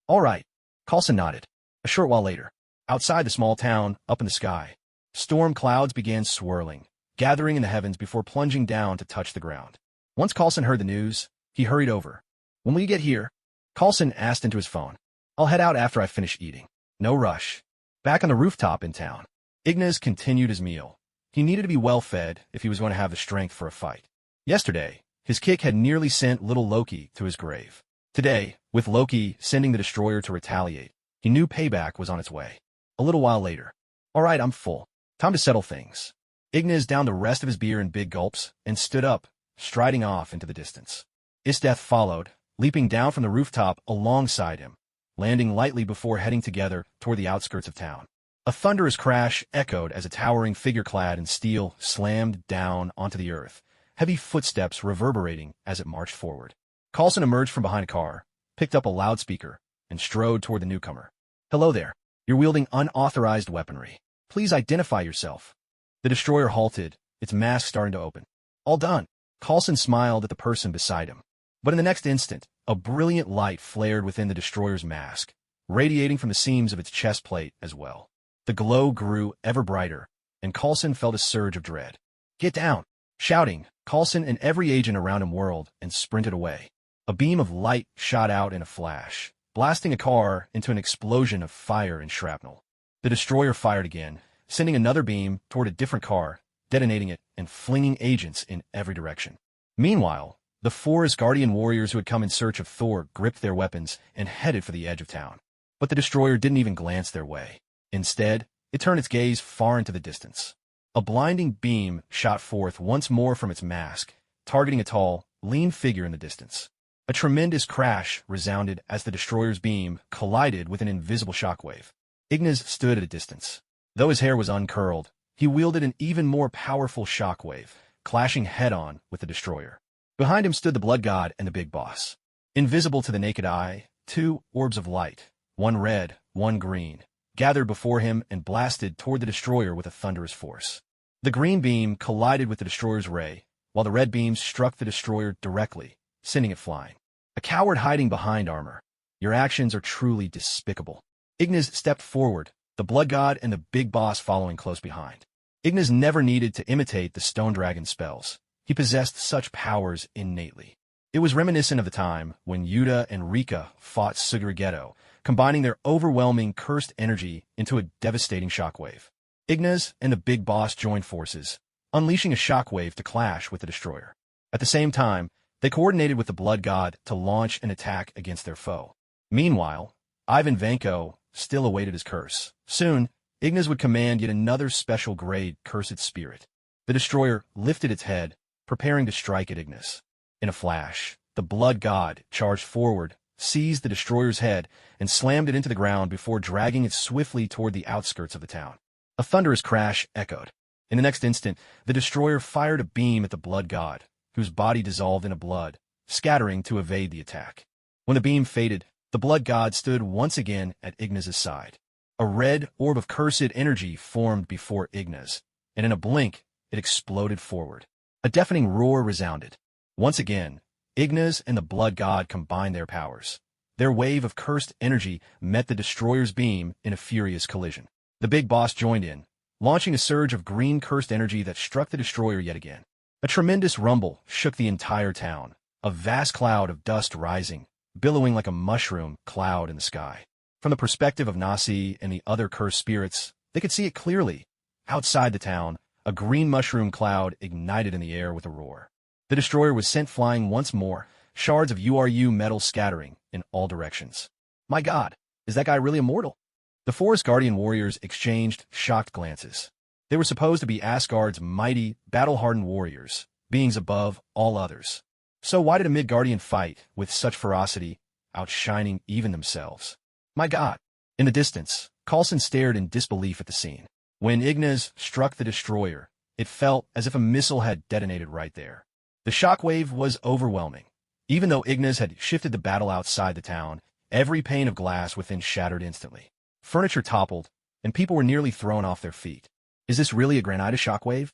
"All right," Coulson nodded. A short while later, outside the small town, up in the sky, storm clouds began swirling, gathering in the heavens before plunging down to touch the ground. Once Coulson heard the news, he hurried over. "When will you get here?" Coulson asked into his phone. "I'll head out after I finish eating." "No rush." Back on the rooftop in town, Ignas continued his meal. He needed to be well fed if he was going to have the strength for a fight. Yesterday, his kick had nearly sent little Loki to his grave. Today, with Loki sending the destroyer to retaliate, he knew payback was on its way. A little while later, "All right, I'm full. Time to settle things." Ignas downed the rest of his beer in big gulps and stood up, striding off into the distance. Esdeath followed, leaping down from the rooftop alongside him, landing lightly before heading together toward the outskirts of town. A thunderous crash echoed as a towering figure clad in steel slammed down onto the earth, heavy footsteps reverberating as it marched forward. Coulson emerged from behind a car, picked up a loudspeaker, and strode toward the newcomer. "Hello there. You're wielding unauthorized weaponry. Please identify yourself." The destroyer halted, its mask starting to open. "All done." Coulson smiled at the person beside him. But in the next instant, a brilliant light flared within the destroyer's mask, radiating from the seams of its chest plate as well. The glow grew ever brighter, and Coulson felt a surge of dread. "Get down!" Shouting, Coulson and every agent around him whirled and sprinted away. A beam of light shot out in a flash, blasting a car into an explosion of fire and shrapnel. The destroyer fired again, sending another beam toward a different car, detonating it and flinging agents in every direction. Meanwhile, the forest guardian warriors who had come in search of Thor gripped their weapons and headed for the edge of town. But the destroyer didn't even glance their way. Instead, it turned its gaze far into the distance. A blinding beam shot forth once more from its mask, targeting a tall, lean figure in the distance. A tremendous crash resounded as the destroyer's beam collided with an invisible shockwave. Ignas stood at a distance. Though his hair was uncurled, he wielded an even more powerful shockwave, clashing head-on with the destroyer. Behind him stood the Blood God and the Big Boss. Invisible to the naked eye, two orbs of light, one red, one green, gathered before him and blasted toward the destroyer with a thunderous force. The green beam collided with the destroyer's ray, while the red beam struck the destroyer directly, sending it flying. "A coward hiding behind armor. Your actions are truly despicable." Ignas stepped forward, the Blood God and the Big Boss following close behind. Ignas never needed to imitate the Stone Dragon's spells. He possessed such powers innately. It was reminiscent of the time when Yuuta and Rika fought Sugurigeto, combining their overwhelming cursed energy into a devastating shockwave. Ignas and the Big Boss joined forces, unleashing a shockwave to clash with the destroyer. At the same time, they coordinated with the Blood God to launch an attack against their foe. Meanwhile, Ivan Vanko still awaited his curse. Soon, Ignas would command yet another special grade cursed spirit. The destroyer lifted its head, preparing to strike at Ignas. In a flash, the Blood God charged forward, seized the destroyer's head, and slammed it into the ground before dragging it swiftly toward the outskirts of the town. A thunderous crash echoed. In the next instant, the destroyer fired a beam at the Blood God, whose body dissolved into blood, scattering to evade the attack. When the beam faded, the Blood God stood once again at Ignas' side. A red orb of cursed energy formed before Ignas, and in a blink, it exploded forward. A deafening roar resounded. Once again, Ignas and the Blood God combined their powers. Their wave of cursed energy met the destroyer's beam in a furious collision. The Big Boss joined in, launching a surge of green cursed energy that struck the destroyer yet again. A tremendous rumble shook the entire town, a vast cloud of dust rising, billowing like a mushroom cloud in the sky. From the perspective of Nasi and the other cursed spirits, they could see it clearly. Outside the town, a green mushroom cloud ignited in the air with a roar. The destroyer was sent flying once more, shards of URU metal scattering in all directions. My God, is that guy really immortal? The Forest Guardian warriors exchanged shocked glances. They were supposed to be Asgard's mighty, battle-hardened warriors, beings above all others. So why did a Midgardian fight with such ferocity, outshining even themselves? My God! In the distance, Coulson stared in disbelief at the scene. When Ignas struck the destroyer, it felt as if a missile had detonated right there. The shockwave was overwhelming. Even though Ignas had shifted the battle outside the town, every pane of glass within shattered instantly. Furniture toppled, and people were nearly thrown off their feet. Is this really a Granita shockwave?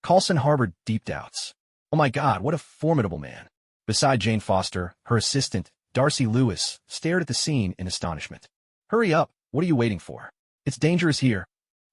Coulson harbored deep doubts. Oh my God, what a formidable man. Beside Jane Foster, her assistant, Darcy Lewis, stared at the scene in astonishment. Hurry up, What are you waiting for? It's dangerous here.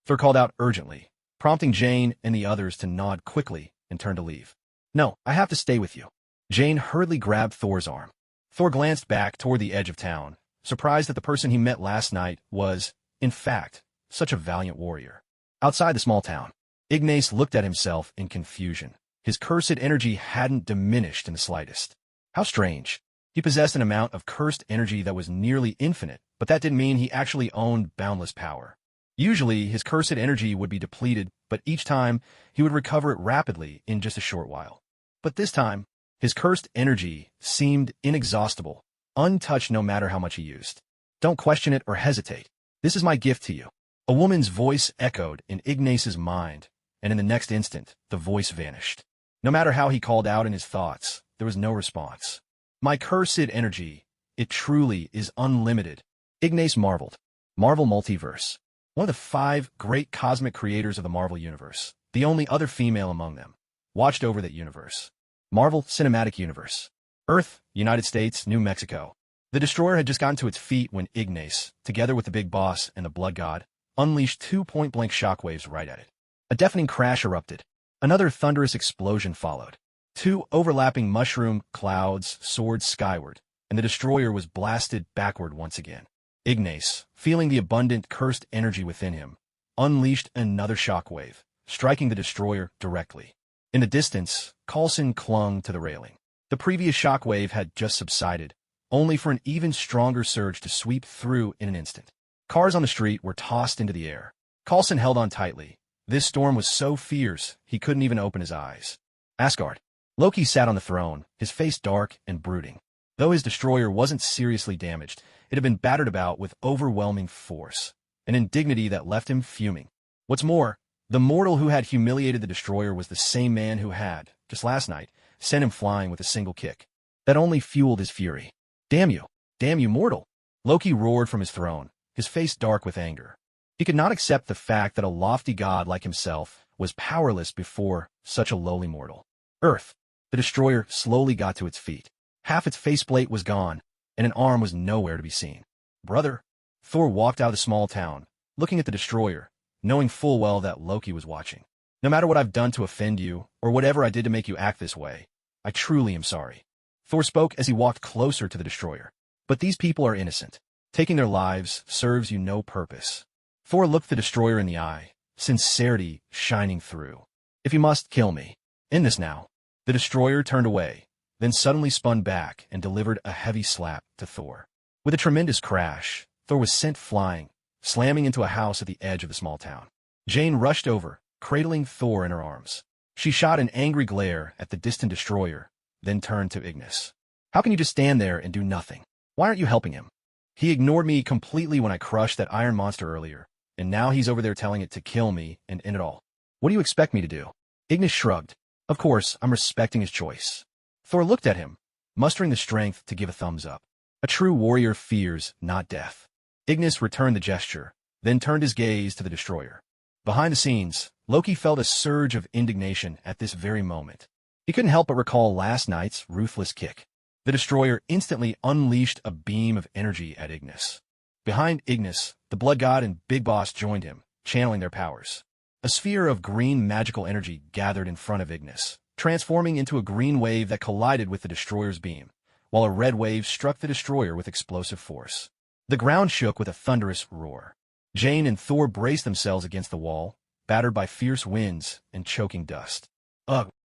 Thor called out urgently, prompting Jane and the others to nod quickly and turn to leave. No, I have to stay with you. Jane hurriedly grabbed Thor's arm. Thor glanced back toward the edge of town, surprised that the person he met last night was, in fact, such a valiant warrior. Outside the small town, Ignas looked at himself in confusion. His cursed energy hadn't diminished in the slightest. How strange. He possessed an amount of cursed energy that was nearly infinite, but that didn't mean he actually owned boundless power. Usually, his cursed energy would be depleted, but each time, he would recover it rapidly in just a short while. But this time, his cursed energy seemed inexhaustible, untouched no matter how much he used. Don't question it or hesitate. This is my gift to you. A woman's voice echoed in Ignas's mind, and in the next instant, the voice vanished. No matter how he called out in his thoughts, there was no response. My cursed energy, it truly is unlimited. Ignas marveled. Marvel Multiverse. One of the 5 great cosmic creators of the Marvel Universe, the only other female among them, watched over that universe. Marvel Cinematic Universe. Earth, United States, New Mexico. The Destroyer had just gotten to its feet when Ignas, together with the Big Boss and the Blood God, unleashed 2 point-blank shockwaves right at it. A deafening crash erupted. Another thunderous explosion followed. 2 overlapping mushroom clouds soared skyward, and the Destroyer was blasted backward once again. Ignas, feeling the abundant cursed energy within him, unleashed another shockwave, striking the Destroyer directly. In the distance, Coulson clung to the railing. The previous shockwave had just subsided, only for an even stronger surge to sweep through in an instant. Cars on the street were tossed into the air. Coulson held on tightly. This storm was so fierce, he couldn't even open his eyes. Asgard. Loki sat on the throne, his face dark and brooding. Though his Destroyer wasn't seriously damaged, it had been battered about with overwhelming force, an indignity that left him fuming. What's more, the mortal who had humiliated the Destroyer was the same man who had, just last night, sent him flying with a single kick. That only fueled his fury. Damn you, mortal! Loki roared from his throne, his face dark with anger. He could not accept the fact that a lofty god like himself was powerless before such a lowly mortal. Earth. The Destroyer slowly got to its feet. Half its faceplate was gone, and an arm was nowhere to be seen. Brother. Thor walked out of the small town, looking at the Destroyer, knowing full well that Loki was watching. No matter what I've done to offend you, or whatever I did to make you act this way, I truly am sorry. Thor spoke as he walked closer to the Destroyer. But these people are innocent. Taking their lives serves you no purpose. Thor looked the Destroyer in the eye, sincerity shining through. If you must, kill me. End this now. The Destroyer turned away, then suddenly spun back and delivered a heavy slap to Thor. With a tremendous crash, Thor was sent flying, slamming into a house at the edge of the small town. Jane rushed over, cradling Thor in her arms. She shot an angry glare at the distant Destroyer, then turned to Ignas. How can you just stand there and do nothing? Why aren't you helping him? He ignored me completely when I crushed that iron monster earlier, and now he's over there telling it to kill me and end it all. What do you expect me to do? Ignas shrugged. Of course, I'm respecting his choice. Thor looked at him, mustering the strength to give a thumbs up. A true warrior fears not death. Ignas returned the gesture, then turned his gaze to the Destroyer. Behind the scenes, Loki felt a surge of indignation at this very moment. He couldn't help but recall last night's ruthless kick. The Destroyer instantly unleashed a beam of energy at Ignas. Behind Ignas, the Blood God and Big Boss joined him, channeling their powers. A sphere of green magical energy gathered in front of Ignas, transforming into a green wave that collided with the Destroyer's beam, while a red wave struck the Destroyer with explosive force. The ground shook with a thunderous roar. Jane and Thor braced themselves against the wall, battered by fierce winds and choking dust.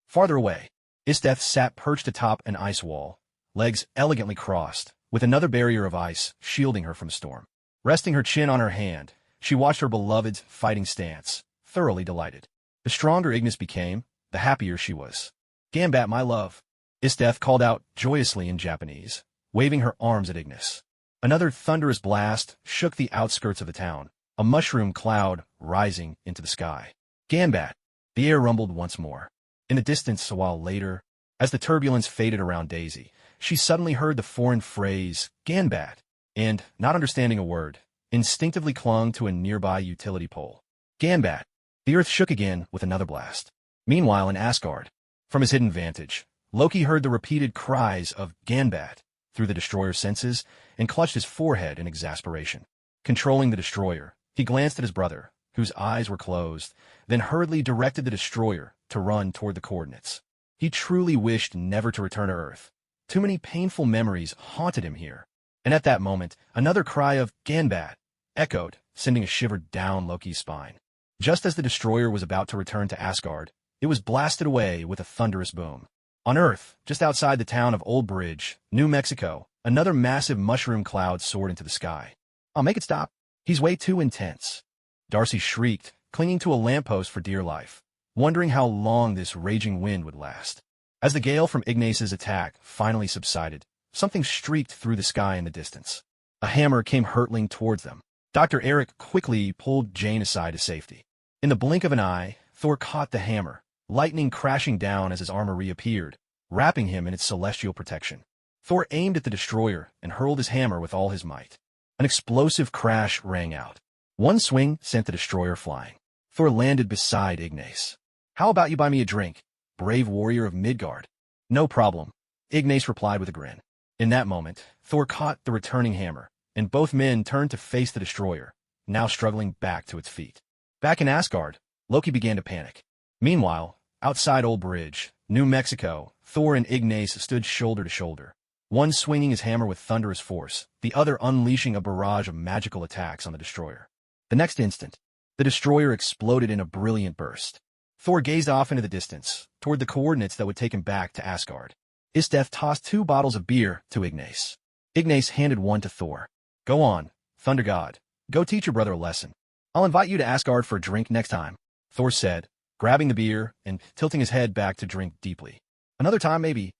Farther away, Esdeath sat perched atop an ice wall, legs elegantly crossed, with another barrier of ice shielding her from the storm. Resting her chin on her hand, she watched her beloved's fighting stance, thoroughly delighted. The stronger Ignas became, the happier she was. Gambat, my love, Esdeath called out joyously in Japanese, waving her arms at Ignas. Another thunderous blast shook the outskirts of the town, a mushroom cloud rising into the sky. Gambat! The air rumbled once more. In the distance a while later, as the turbulence faded around Daisy, she suddenly heard the foreign phrase, Gambat, and, not understanding a word, instinctively clung to a nearby utility pole. Gambat! The earth shook again with another blast. Meanwhile, in Asgard, from his hidden vantage, Loki heard the repeated cries of Gambat through the Destroyer's senses and clutched his forehead in exasperation. Controlling the destroyer, he glanced at his brother, whose eyes were closed, then hurriedly directed the destroyer to run toward the coordinates. He truly wished never to return to Earth. Too many painful memories haunted him here. And at that moment, another cry of Ganbat echoed, sending a shiver down Loki's spine. Just as the destroyer was about to return to Asgard, it was blasted away with a thunderous boom. On Earth, just outside the town of Old Bridge, New Mexico, another massive mushroom cloud soared into the sky. "I'll make it stop. He's way too intense." Darcy shrieked, clinging to a lamppost for dear life, wondering how long this raging wind would last. As the gale from Ignas's attack finally subsided, something streaked through the sky in the distance. A hammer came hurtling towards them. Dr. Eric quickly pulled Jane aside to safety. In the blink of an eye, Thor caught the hammer, lightning crashing down as his armor reappeared, wrapping him in its celestial protection. Thor aimed at the destroyer and hurled his hammer with all his might. An explosive crash rang out. One swing sent the destroyer flying. Thor landed beside Ignas. "How about you buy me a drink, brave warrior of Midgard?" "No problem," Ignas replied with a grin. In that moment, Thor caught the returning hammer, and both men turned to face the destroyer, now struggling back to its feet. Back in Asgard, Loki began to panic. Meanwhile, outside Old Bridge, New Mexico, Thor and Ignas stood shoulder to shoulder, one swinging his hammer with thunderous force, the other unleashing a barrage of magical attacks on the destroyer. The next instant, the destroyer exploded in a brilliant burst. Thor gazed off into the distance, toward the coordinates that would take him back to Asgard. Esdeath tossed 2 bottles of beer to Ignas. Ignas handed one to Thor. "Go on, Thunder God. Go teach your brother a lesson. I'll invite you to Asgard for a drink next time," Thor said, grabbing the beer and tilting his head back to drink deeply. "Another time, maybe."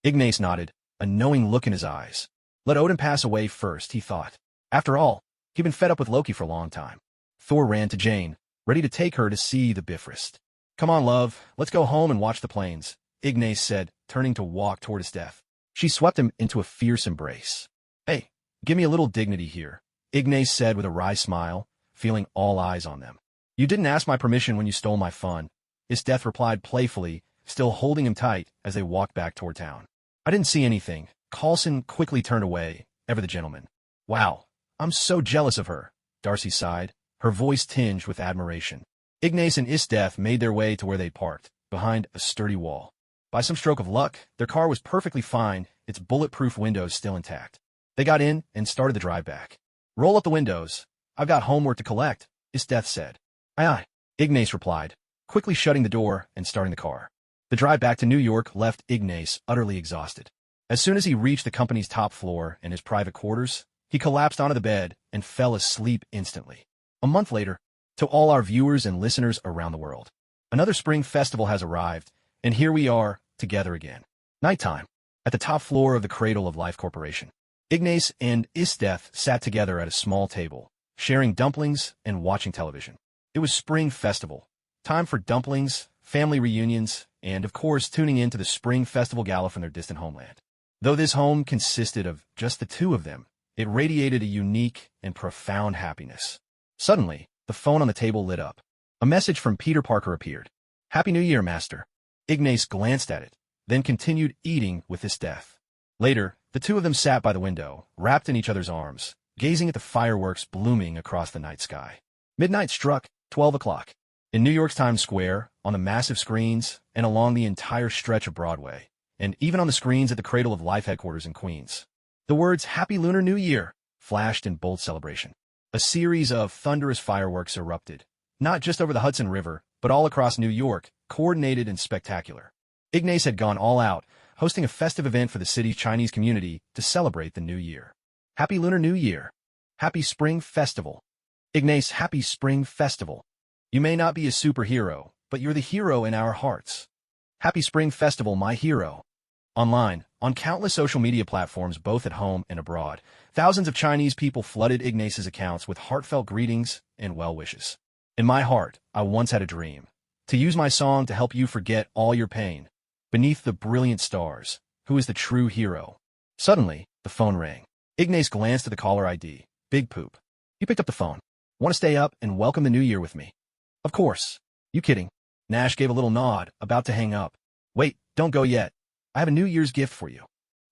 Ignas nodded, a knowing look in his eyes. Let Odin pass away first, he thought. After all, he'd been fed up with Loki for a long time. Thor ran to Jane, ready to take her to see the Bifrost. "Come on, love, let's go home and watch the planes," Ignas said, turning to walk toward Esdeath. She swept him into a fierce embrace. "Hey, give me a little dignity here," Ignas said with a wry smile, feeling all eyes on them. "You didn't ask my permission when you stole my fun," Esdeath replied playfully, still holding him tight as they walked back toward town. "I didn't see anything." Coulson quickly turned away, ever the gentleman. "Wow, I'm so jealous of her," Darcy sighed, her voice tinged with admiration. Ignas and Esdeath made their way to where they parked, behind a sturdy wall. By some stroke of luck, their car was perfectly fine, its bulletproof windows still intact. They got in and started the drive back. "Roll up the windows. I've got homework to collect," Esdeath said. "Aye aye," Ignas replied, quickly shutting the door and starting the car. The drive back to New York left Ignas utterly exhausted. As soon as he reached the company's top floor and his private quarters, he collapsed onto the bed and fell asleep instantly. A month later, to all our viewers and listeners around the world, another spring festival has arrived, and here we are, together again. Nighttime, at the top floor of the Cradle of Life Corporation. Ignas and Esdeath sat together at a small table, sharing dumplings and watching television. It was spring festival. Time for dumplings, family reunions, and, of course, tuning in to the Spring Festival Gala from their distant homeland. Though this home consisted of just the two of them, it radiated a unique and profound happiness. Suddenly, the phone on the table lit up. A message from Peter Parker appeared. "Happy New Year, Master." Ignas glanced at it, then continued eating with Esdeath. Later, the two of them sat by the window, wrapped in each other's arms, gazing at the fireworks blooming across the night sky. Midnight struck, 12 o'clock. In New York's Times Square, on the massive screens, and along the entire stretch of Broadway, and even on the screens at the Cradle of Life headquarters in Queens, the words "Happy Lunar New Year" flashed in bold celebration. A series of thunderous fireworks erupted, not just over the Hudson River, but all across New York, coordinated and spectacular. Ignas had gone all out, hosting a festive event for the city's Chinese community to celebrate the new year. Happy Lunar New Year. Happy Spring Festival. Ignas, happy Spring Festival. You may not be a superhero, but you're the hero in our hearts. Happy Spring Festival, my hero. Online, on countless social media platforms both at home and abroad, thousands of Chinese people flooded Ignas's accounts with heartfelt greetings and well wishes. In my heart, I once had a dream. To use my song to help you forget all your pain. Beneath the brilliant stars, who is the true hero? Suddenly, the phone rang. Ignas glanced at the caller ID. Big Poop. He picked up the phone. "Want to stay up and welcome the new year with me?" "Of course. You kidding?" Nash gave a little nod, about to hang up. "Wait, don't go yet. I have a New Year's gift for you."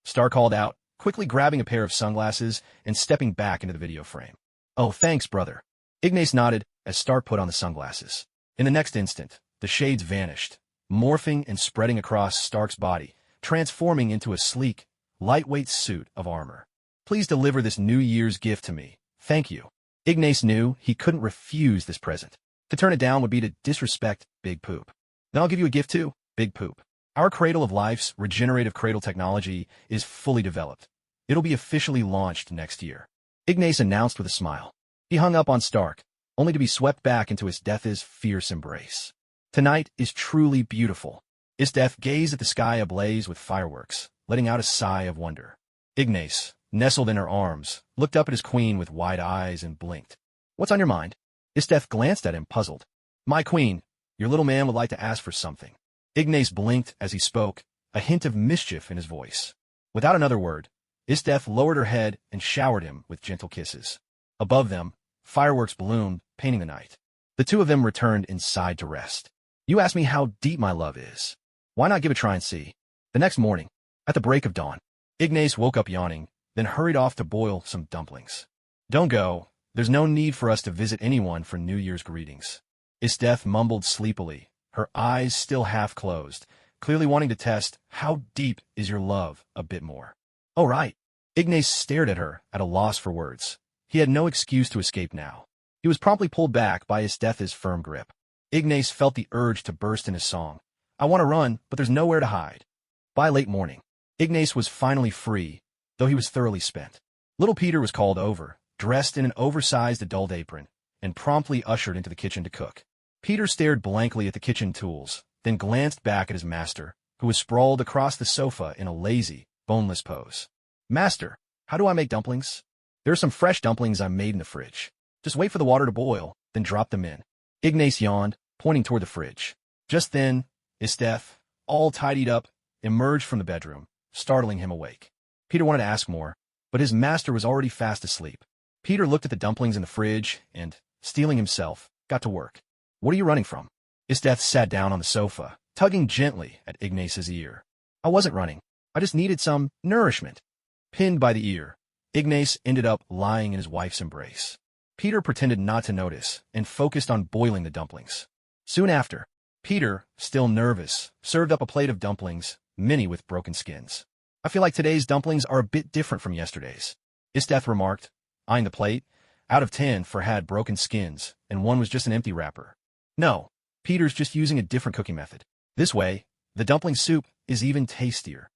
Star called out, quickly grabbing a pair of sunglasses and stepping back into the video frame. Oh, thanks, brother. Ignas nodded as Stark put on the sunglasses. In the next instant, the shades vanished, morphing and spreading across Stark's body, transforming into a sleek, lightweight suit of armor. Please deliver this New Year's gift to me. Thank you. Ignas knew he couldn't refuse this present. To turn it down would be to disrespect Big Poop. Then I'll give you a gift too, Big Poop. Our Cradle of Life's regenerative cradle technology is fully developed. It'll be officially launched next year. Ignas announced with a smile. He hung up on Stark, only to be swept back into Esdeath's fierce embrace. Tonight is truly beautiful. Esdeath gazed at the sky ablaze with fireworks, letting out a sigh of wonder. Ignas, nestled in her arms, looked up at his queen with wide eyes and blinked. What's on your mind? Esdeath glanced at him, puzzled. My queen, your little man would like to ask for something. Ignas blinked as he spoke, a hint of mischief in his voice. Without another word, Esdeath lowered her head and showered him with gentle kisses. Above them, fireworks bloomed, painting the night. The two of them returned inside to rest. You asked me how deep my love is. Why not give it a try and see? The next morning, at the break of dawn, Ignas woke up yawning, then hurried off to boil some dumplings. Don't go. There's no need for us to visit anyone for New Year's greetings. Esdeath mumbled sleepily, her eyes still half closed, clearly wanting to test how deep is your love a bit more. Oh, right. Ignas stared at her, at a loss for words. He had no excuse to escape now. He was promptly pulled back by Esdeath's firm grip. Ignas felt the urge to burst into song. I want to run, but there's nowhere to hide. By late morning, Ignas was finally free, though he was thoroughly spent. Little Peter was called over, dressed in an oversized adult apron, and promptly ushered into the kitchen to cook. Peter stared blankly at the kitchen tools, then glanced back at his master, who was sprawled across the sofa in a lazy, boneless pose. Master, how do I make dumplings? There are some fresh dumplings I made in the fridge. Just wait for the water to boil, then drop them in. Ignas yawned, pointing toward the fridge. Just then, Esdeath, all tidied up, emerged from the bedroom, startling him awake. Peter wanted to ask more, but his master was already fast asleep. Peter looked at the dumplings in the fridge and, steeling himself, got to work. What are you running from? Esdeath sat down on the sofa, tugging gently at Ignas's ear. I wasn't running. I just needed some nourishment. Pinned by the ear, Ignas ended up lying in his wife's embrace. Peter pretended not to notice and focused on boiling the dumplings. Soon after, Peter, still nervous, served up a plate of dumplings, many with broken skins. I feel like today's dumplings are a bit different from yesterday's, Esdeath remarked, eyeing the plate. Out of 10 for had broken skins, and one was just an empty wrapper. No, Peter's just using a different cooking method. This way, the dumpling soup is even tastier.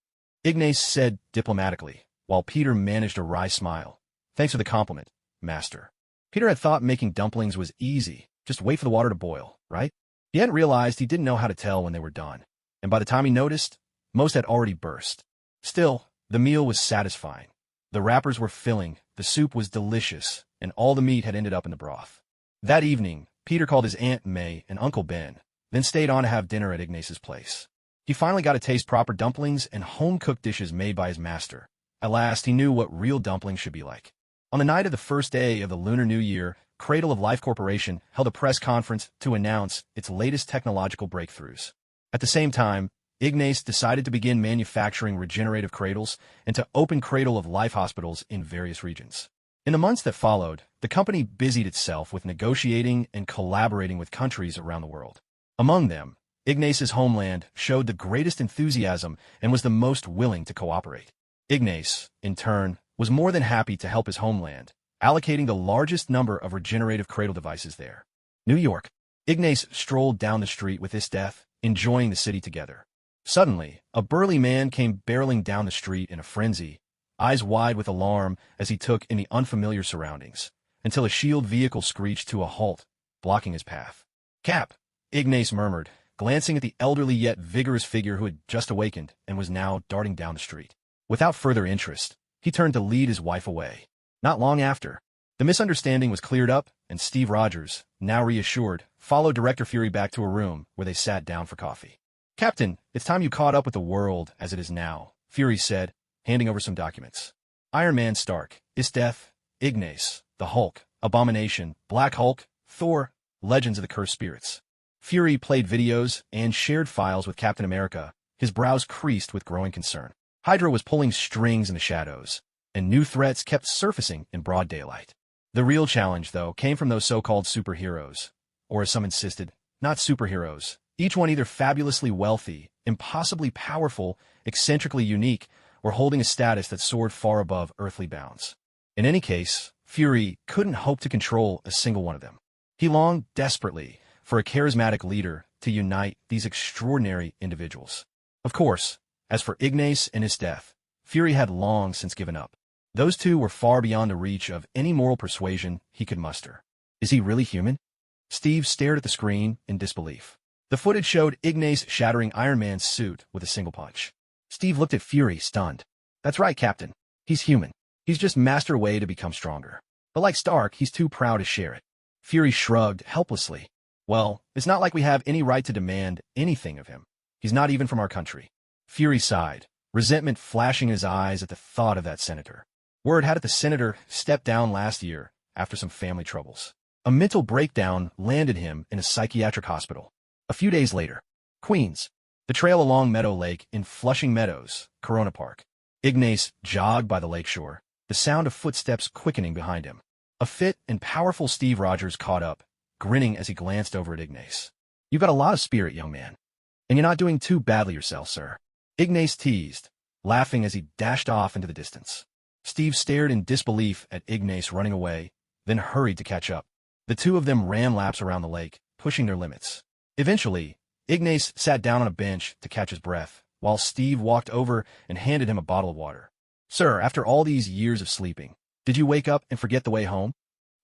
Ignas said diplomatically, while Peter managed a wry smile. Thanks for the compliment, master. Peter had thought making dumplings was easy, just wait for the water to boil, right? He hadn't realized he didn't know how to tell when they were done, and by the time he noticed, most had already burst. Still, the meal was satisfying. The wrappers were filling, the soup was delicious, and all the meat had ended up in the broth. That evening, Peter called his Aunt May and Uncle Ben, then stayed on to have dinner at Ignas's place. He finally got to taste proper dumplings and home-cooked dishes made by his master. At last, he knew what real dumplings should be like. On the night of the first day of the Lunar New Year, Cradle of Life Corporation held a press conference to announce its latest technological breakthroughs. At the same time, Ignas decided to begin manufacturing regenerative cradles and to open Cradle of Life hospitals in various regions. In the months that followed, the company busied itself with negotiating and collaborating with countries around the world. Among them, Ignas's homeland showed the greatest enthusiasm and was the most willing to cooperate. Ignas, in turn, was more than happy to help his homeland, allocating the largest number of regenerative cradle devices there. New York. Ignas strolled down the street with Esdeath, enjoying the city together. Suddenly, a burly man came barreling down the street in a frenzy, eyes wide with alarm as he took in the unfamiliar surroundings, until a shield vehicle screeched to a halt, blocking his path. Cap, Ignas murmured, glancing at the elderly yet vigorous figure who had just awakened and was now darting down the street. Without further interest, he turned to lead his wife away. Not long after, the misunderstanding was cleared up, and Steve Rogers, now reassured, followed Director Fury back to a room where they sat down for coffee. Captain, it's time you caught up with the world as it is now, Fury said, handing over some documents. Iron Man Stark, Esdeath, Ignas, the Hulk, Abomination, Black Hulk, Thor, Legends of the Cursed Spirits. Fury played videos and shared files with Captain America, his brows creased with growing concern. Hydra was pulling strings in the shadows, and new threats kept surfacing in broad daylight. The real challenge, though, came from those so-called superheroes, or as some insisted, not superheroes, each one either fabulously wealthy, impossibly powerful, eccentrically unique, or holding a status that soared far above earthly bounds. In any case, Fury couldn't hope to control a single one of them. He longed desperately for a charismatic leader to unite these extraordinary individuals. Of course, as for Ignas and Esdeath, Fury had long since given up. Those two were far beyond the reach of any moral persuasion he could muster. Is he really human? Steve stared at the screen in disbelief. The footage showed Ignas shattering Iron Man's suit with a single punch. Steve looked at Fury, stunned. That's right, Captain. He's human. He's just mastered a way to become stronger. But like Stark, he's too proud to share it. Fury shrugged helplessly. Well, it's not like we have any right to demand anything of him. He's not even from our country. Fury sighed, resentment flashing in his eyes at the thought of that senator. Word had it the senator stepped down last year after some family troubles. A mental breakdown landed him in a psychiatric hospital. A few days later, Queens, the trail along Meadow Lake in Flushing Meadows, Corona Park. Ignas jogged by the lakeshore, the sound of footsteps quickening behind him. A fit and powerful Steve Rogers caught up, grinning as he glanced over at Ignas. You've got a lot of spirit, young man. And you're not doing too badly yourself, sir. Ignas teased, laughing as he dashed off into the distance. Steve stared in disbelief at Ignas running away, then hurried to catch up. The two of them ran laps around the lake, pushing their limits. Eventually, Ignas sat down on a bench to catch his breath, while Steve walked over and handed him a bottle of water. Sir, after all these years of sleeping, did you wake up and forget the way home?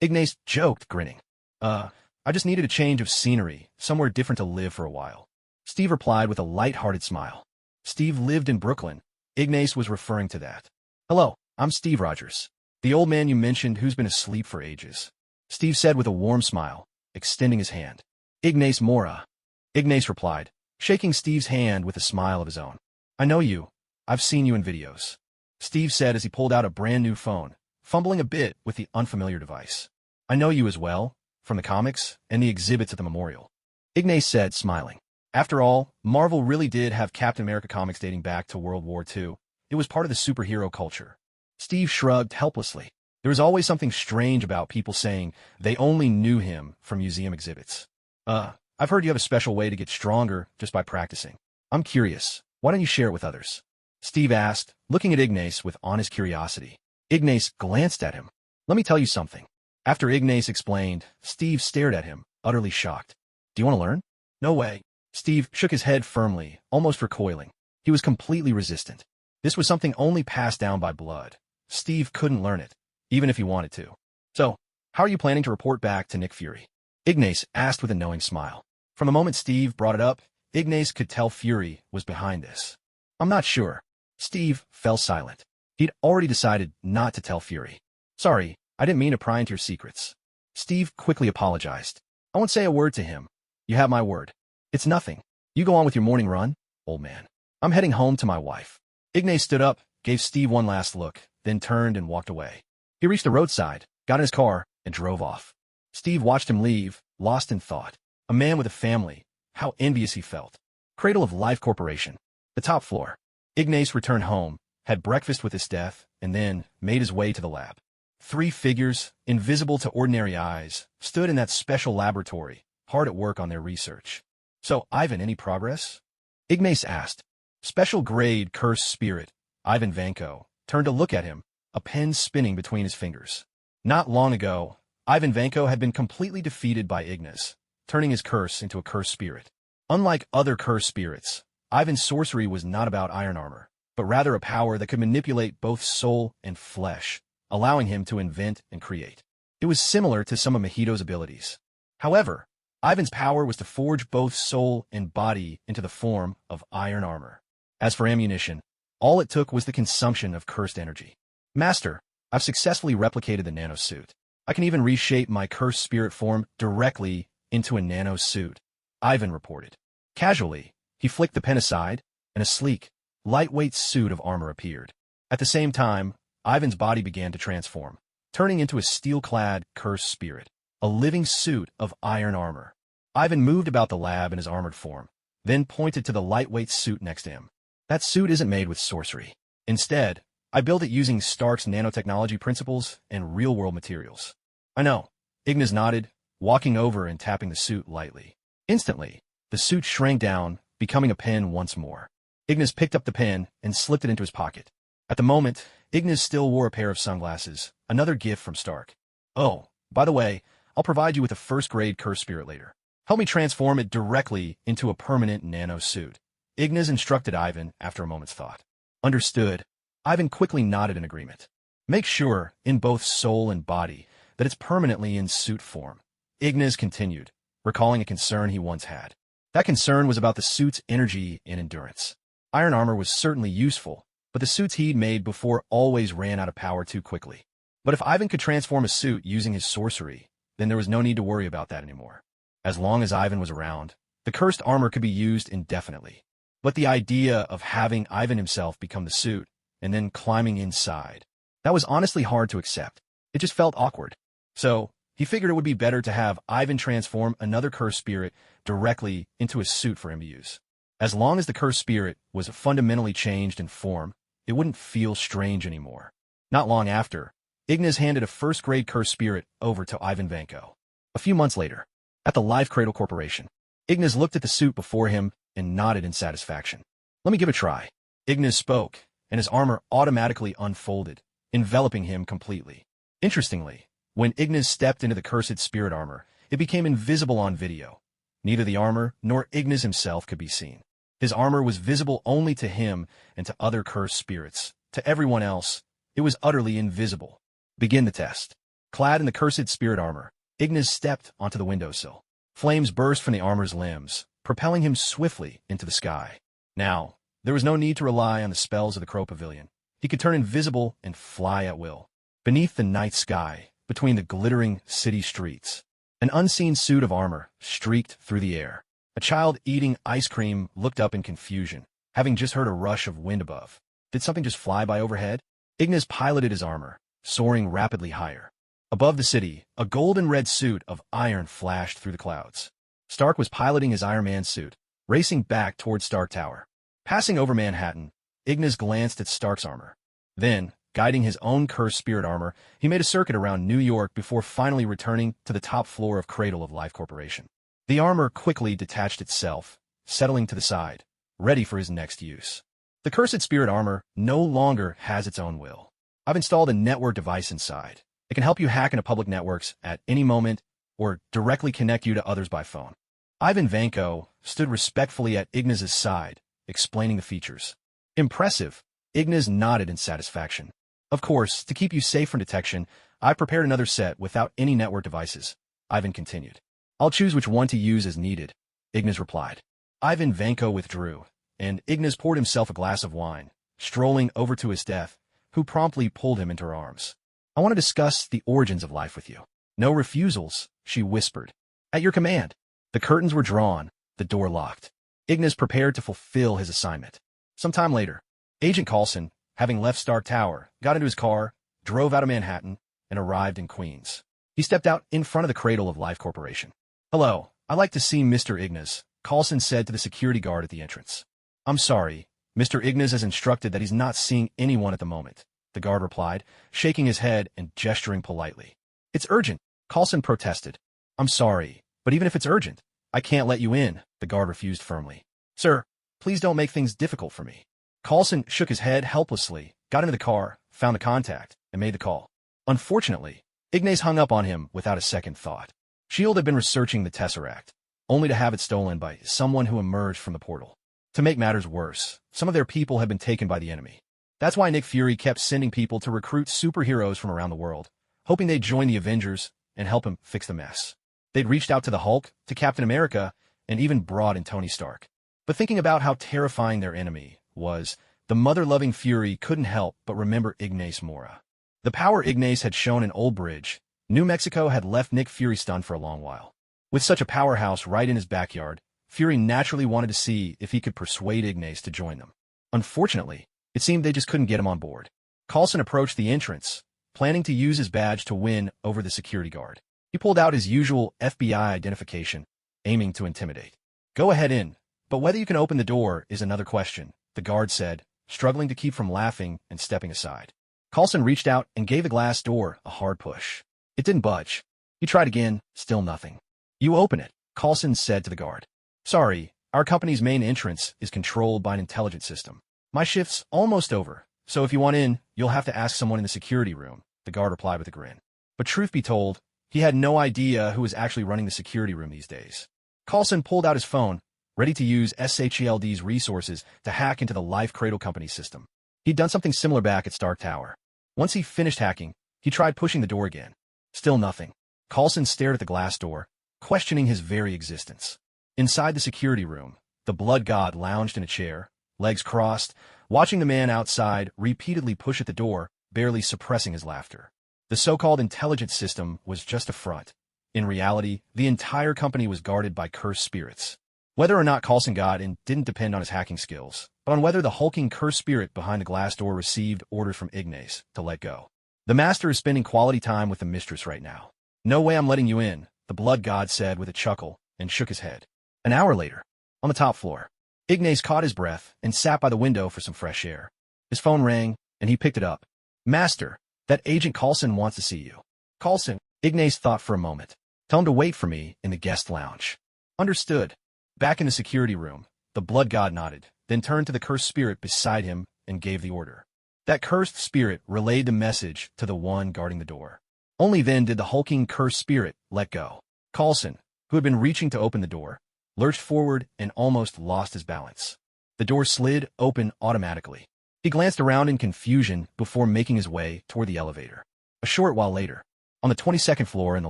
Ignas joked, grinning. I just needed a change of scenery, somewhere different to live for a while. Steve replied with a light-hearted smile. Steve lived in Brooklyn. Ignas was referring to that. Hello, I'm Steve Rogers, the old man you mentioned who's been asleep for ages. Steve said with a warm smile, extending his hand. Ignas Morra. Ignas replied, shaking Steve's hand with a smile of his own. I know you. I've seen you in videos. Steve said as he pulled out a brand new phone, fumbling a bit with the unfamiliar device. I know you as well, from the comics and the exhibits at the memorial. Ignas said, smiling. After all, Marvel really did have Captain America comics dating back to World War II. It was part of the superhero culture. Steve shrugged helplessly. There was always something strange about people saying they only knew him from museum exhibits. I've heard you have a special way to get stronger just by practicing. I'm curious. Why don't you share it with others? Steve asked, looking at Ignas with honest curiosity. Ignas glanced at him. Let me tell you something. After Ignas explained, Steve stared at him, utterly shocked. Do you want to learn? No way. Steve shook his head firmly, almost recoiling. He was completely resistant. This was something only passed down by blood. Steve couldn't learn it, even if he wanted to. So, how are you planning to report back to Nick Fury? Ignas asked with a knowing smile. From the moment Steve brought it up, Ignas could tell Fury was behind this. I'm not sure. Steve fell silent. He'd already decided not to tell Fury. Sorry, I didn't mean to pry into your secrets. Steve quickly apologized. I won't say a word to him. You have my word. It's nothing. You go on with your morning run, old man. I'm heading home to my wife. Ignas stood up, gave Steve one last look, then turned and walked away. He reached the roadside, got in his car, and drove off. Steve watched him leave, lost in thought. A man with a family. How envious he felt. Cradle of Life Corporation. The top floor. Ignas returned home, had breakfast with Esdeath, and then made his way to the lab. 3 figures, invisible to ordinary eyes, stood in that special laboratory, hard at work on their research. So, Ivan, any progress? Ignas asked. Special grade cursed spirit, Ivan Vanko, turned to look at him, a pen spinning between his fingers. Not long ago, Ivan Vanko had been completely defeated by Ignas, turning his curse into a cursed spirit. Unlike other cursed spirits, Ivan's sorcery was not about iron armor, but rather a power that could manipulate both soul and flesh, allowing him to invent and create. It was similar to some of Mahito's abilities. However, Ivan's power was to forge both soul and body into the form of iron armor. As for ammunition, all it took was the consumption of cursed energy. Master, I've successfully replicated the nanosuit. I can even reshape my cursed spirit form directly into a nanosuit, Ivan reported. Casually, he flicked the pen aside, and a sleek, lightweight suit of armor appeared. At the same time, Ivan's body began to transform, turning into a steel-clad cursed spirit, a living suit of iron armor. Ivan moved about the lab in his armored form, then pointed to the lightweight suit next to him. That suit isn't made with sorcery. Instead, I built it using Stark's nanotechnology principles and real-world materials. I know. Ignas nodded, walking over and tapping the suit lightly. Instantly, the suit shrank down, becoming a pen once more. Ignas picked up the pen and slipped it into his pocket. At the moment, Ignas still wore a pair of sunglasses, another gift from Stark. Oh, by the way, I'll provide you with a first-grade curse spirit later. Help me transform it directly into a permanent nano suit. Ignas instructed Ivan after a moment's thought. Understood. Ivan quickly nodded in agreement. Make sure, in both soul and body, that it's permanently in suit form. Ignas continued, recalling a concern he once had. That concern was about the suit's energy and endurance. Iron armor was certainly useful, but the suits he'd made before always ran out of power too quickly. But if Ivan could transform a suit using his sorcery, then there was no need to worry about that anymore. As long as Ivan was around, the cursed armor could be used indefinitely. But the idea of having Ivan himself become the suit, and then climbing inside, that was honestly hard to accept. It just felt awkward. So, he figured it would be better to have Ivan transform another cursed spirit directly into a suit for him to use. As long as the cursed spirit was fundamentally changed in form, it wouldn't feel strange anymore. Not long after, Ignas handed a first-grade cursed spirit over to Ivan Vanko. A few months later, at the Life Cradle Corporation, Ignas looked at the suit before him and nodded in satisfaction. Let me give it a try. Ignas spoke, and his armor automatically unfolded, enveloping him completely. Interestingly, when Ignas stepped into the cursed spirit armor, it became invisible on video. Neither the armor nor Ignas himself could be seen. His armor was visible only to him and to other cursed spirits. To everyone else, it was utterly invisible. Begin the test. Clad in the cursed spirit armor, Ignas stepped onto the windowsill. Flames burst from the armor's limbs, propelling him swiftly into the sky. Now, there was no need to rely on the spells of the Crow Pavilion. He could turn invisible and fly at will. Beneath the night sky, between the glittering city streets, an unseen suit of armor streaked through the air. A child eating ice cream looked up in confusion, having just heard a rush of wind above. Did something just fly by overhead? Ignas piloted his armor, soaring rapidly higher. Above the city, a golden red suit of iron flashed through the clouds. Stark was piloting his Iron Man suit, racing back toward Stark Tower. Passing over Manhattan, Ignas glanced at Stark's armor. Then, guiding his own cursed spirit armor, he made a circuit around New York before finally returning to the top floor of Cradle of Life Corporation. The armor quickly detached itself, settling to the side, ready for his next use. The cursed spirit armor no longer has its own will. I've installed a network device inside. It can help you hack into public networks at any moment or directly connect you to others by phone. Ivan Vanko stood respectfully at Ignas's side, explaining the features. Impressive. Ignas nodded in satisfaction. Of course, to keep you safe from detection, I've prepared another set without any network devices. Ivan continued. I'll choose which one to use as needed, Ignas replied. Ivan Vanko withdrew, and Ignas poured himself a glass of wine, strolling over to Esdeath, who promptly pulled him into her arms. I want to discuss the origins of life with you. No refusals, she whispered. At your command. The curtains were drawn, the door locked. Ignas prepared to fulfill his assignment. Sometime later, Agent Coulson, having left Stark Tower, got into his car, drove out of Manhattan, and arrived in Queens. He stepped out in front of the Cradle of Life Corporation. Hello, I'd like to see Mr. Ignas, Coulson said to the security guard at the entrance. I'm sorry, Mr. Ignas has instructed that he's not seeing anyone at the moment, the guard replied, shaking his head and gesturing politely. It's urgent, Coulson protested. I'm sorry, but even if it's urgent, I can't let you in, the guard refused firmly. Sir, please don't make things difficult for me. Coulson shook his head helplessly, got into the car, found a contact, and made the call. Unfortunately, Ignas hung up on him without a second thought. S.H.I.E.L.D. had been researching the Tesseract, only to have it stolen by someone who emerged from the portal. To make matters worse, some of their people had been taken by the enemy. That's why Nick Fury kept sending people to recruit superheroes from around the world, hoping they'd join the Avengers and help him fix the mess. They'd reached out to the Hulk, to Captain America, and even brought in Tony Stark. But thinking about how terrifying their enemy was, the mother-loving Fury couldn't help but remember Ignas Morra. The power Ignas had shown in Old Bridge, New Mexico had left Nick Fury stunned for a long while. With such a powerhouse right in his backyard, Fury naturally wanted to see if he could persuade Ignas to join them. Unfortunately, it seemed they just couldn't get him on board. Coulson approached the entrance, planning to use his badge to win over the security guard. He pulled out his usual FBI identification, aiming to intimidate. Go ahead in, but whether you can open the door is another question, the guard said, struggling to keep from laughing and stepping aside. Coulson reached out and gave the glass door a hard push. It didn't budge. He tried again, still nothing. You open it, Coulson said to the guard. Sorry, our company's main entrance is controlled by an intelligence system. My shift's almost over, so if you want in, you'll have to ask someone in the security room, the guard replied with a grin. But truth be told, he had no idea who was actually running the security room these days. Coulson pulled out his phone, ready to use SHELD's resources to hack into the Life Cradle Company system. He'd done something similar back at Stark Tower. Once he finished hacking, he tried pushing the door again. Still nothing. Coulson stared at the glass door, questioning his very existence. Inside the security room, the blood god lounged in a chair, legs crossed, watching the man outside repeatedly push at the door, barely suppressing his laughter. The so-called intelligence system was just a front. In reality, the entire company was guarded by cursed spirits. Whether or not Coulson got in didn't depend on his hacking skills, but on whether the hulking cursed spirit behind the glass door received orders from Ignas to let go. The master is spending quality time with the mistress right now. No way I'm letting you in, the blood god said with a chuckle, and shook his head. An hour later, on the top floor, Ignas caught his breath and sat by the window for some fresh air. His phone rang, and he picked it up. Master, that Agent Coulson wants to see you. Coulson, Ignas thought for a moment. Tell him to wait for me in the guest lounge. Understood. Back in the security room, the blood god nodded, then turned to the cursed spirit beside him and gave the order. That cursed spirit relayed the message to the one guarding the door. Only then did the hulking cursed spirit let go. Coulson, who had been reaching to open the door, lurched forward and almost lost his balance. The door slid open automatically. He glanced around in confusion before making his way toward the elevator. A short while later, on the 22nd floor in the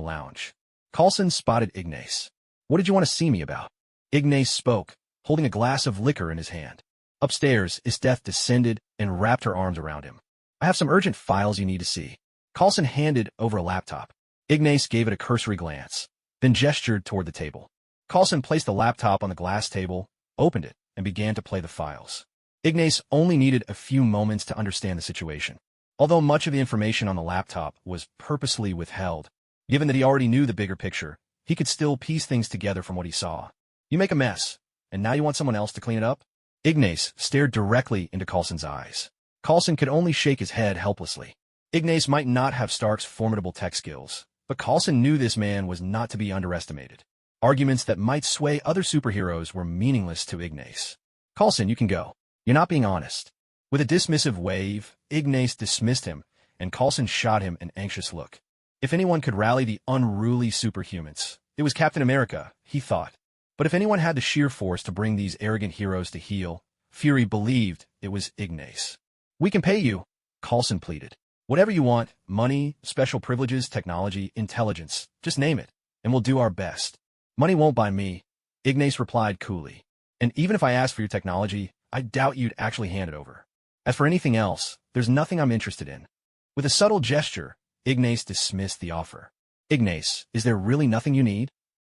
lounge, Coulson spotted Ignas. What did you want to see me about? Ignas spoke, holding a glass of liquor in his hand. Upstairs, Esdeath descended and wrapped her arms around him. I have some urgent files you need to see. Coulson handed over a laptop. Ignas gave it a cursory glance, then gestured toward the table. Coulson placed the laptop on the glass table, opened it, and began to play the files. Ignas only needed a few moments to understand the situation. Although much of the information on the laptop was purposely withheld, given that he already knew the bigger picture, he could still piece things together from what he saw. You make a mess, and now you want someone else to clean it up? Ignas stared directly into Coulson's eyes. Coulson could only shake his head helplessly. Ignas might not have Stark's formidable tech skills, but Coulson knew this man was not to be underestimated. Arguments that might sway other superheroes were meaningless to Ignas. Coulson, you can go. You're not being honest. With a dismissive wave, Ignas dismissed him, and Coulson shot him an anxious look. If anyone could rally the unruly superhumans, it was Captain America, he thought. But if anyone had the sheer force to bring these arrogant heroes to heel, Fury believed it was Ignas. We can pay you, Coulson pleaded. Whatever you want, money, special privileges, technology, intelligence, just name it, and we'll do our best. Money won't buy me, Ignas replied coolly. And even if I asked for your technology, I doubt you'd actually hand it over. As for anything else, there's nothing I'm interested in. With a subtle gesture, Ignas dismissed the offer. Ignas, is there really nothing you need?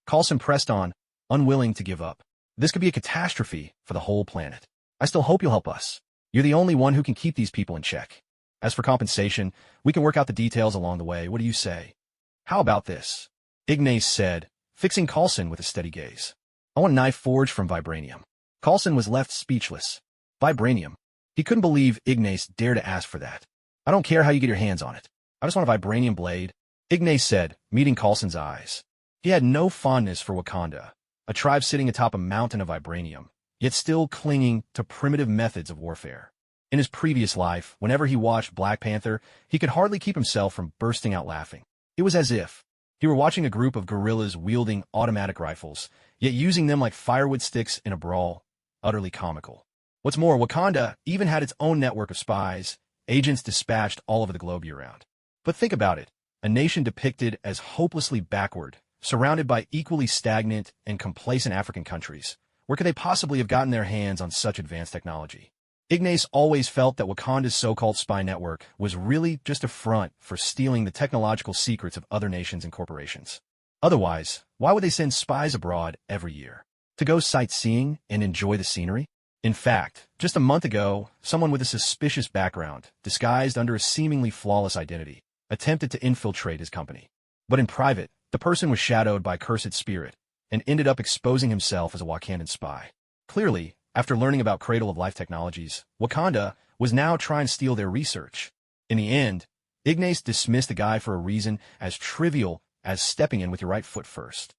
Coulson pressed on, unwilling to give up. This could be a catastrophe for the whole planet. I still hope you'll help us. You're the only one who can keep these people in check. As for compensation, we can work out the details along the way. What do you say? How about this? Ignas said, fixing Coulson with a steady gaze. I want a knife forged from vibranium. Coulson was left speechless. Vibranium. He couldn't believe Ignas dared to ask for that. I don't care how you get your hands on it. I just want a vibranium blade, Ignas said, meeting Coulson's eyes. He had no fondness for Wakanda, a tribe sitting atop a mountain of vibranium, yet still clinging to primitive methods of warfare. In his previous life, whenever he watched Black Panther, he could hardly keep himself from bursting out laughing. It was as if he were watching a group of guerrillas wielding automatic rifles, yet using them like firewood sticks in a brawl, utterly comical. What's more, Wakanda even had its own network of spies, agents dispatched all over the globe year-round. But think about it, a nation depicted as hopelessly backward, surrounded by equally stagnant and complacent African countries. Where could they possibly have gotten their hands on such advanced technology? Ignas always felt that Wakanda's so-called spy network was really just a front for stealing the technological secrets of other nations and corporations. Otherwise, why would they send spies abroad every year? To go sightseeing and enjoy the scenery? In fact, just a month ago, someone with a suspicious background, disguised under a seemingly flawless identity, attempted to infiltrate his company. But in private, the person was shadowed by cursed spirit and ended up exposing himself as a Wakandan spy. Clearly, after learning about Cradle of Life technologies, Wakanda was now trying to steal their research. In the end, Ignas dismissed the guy for a reason as trivial as stepping in with your right foot first.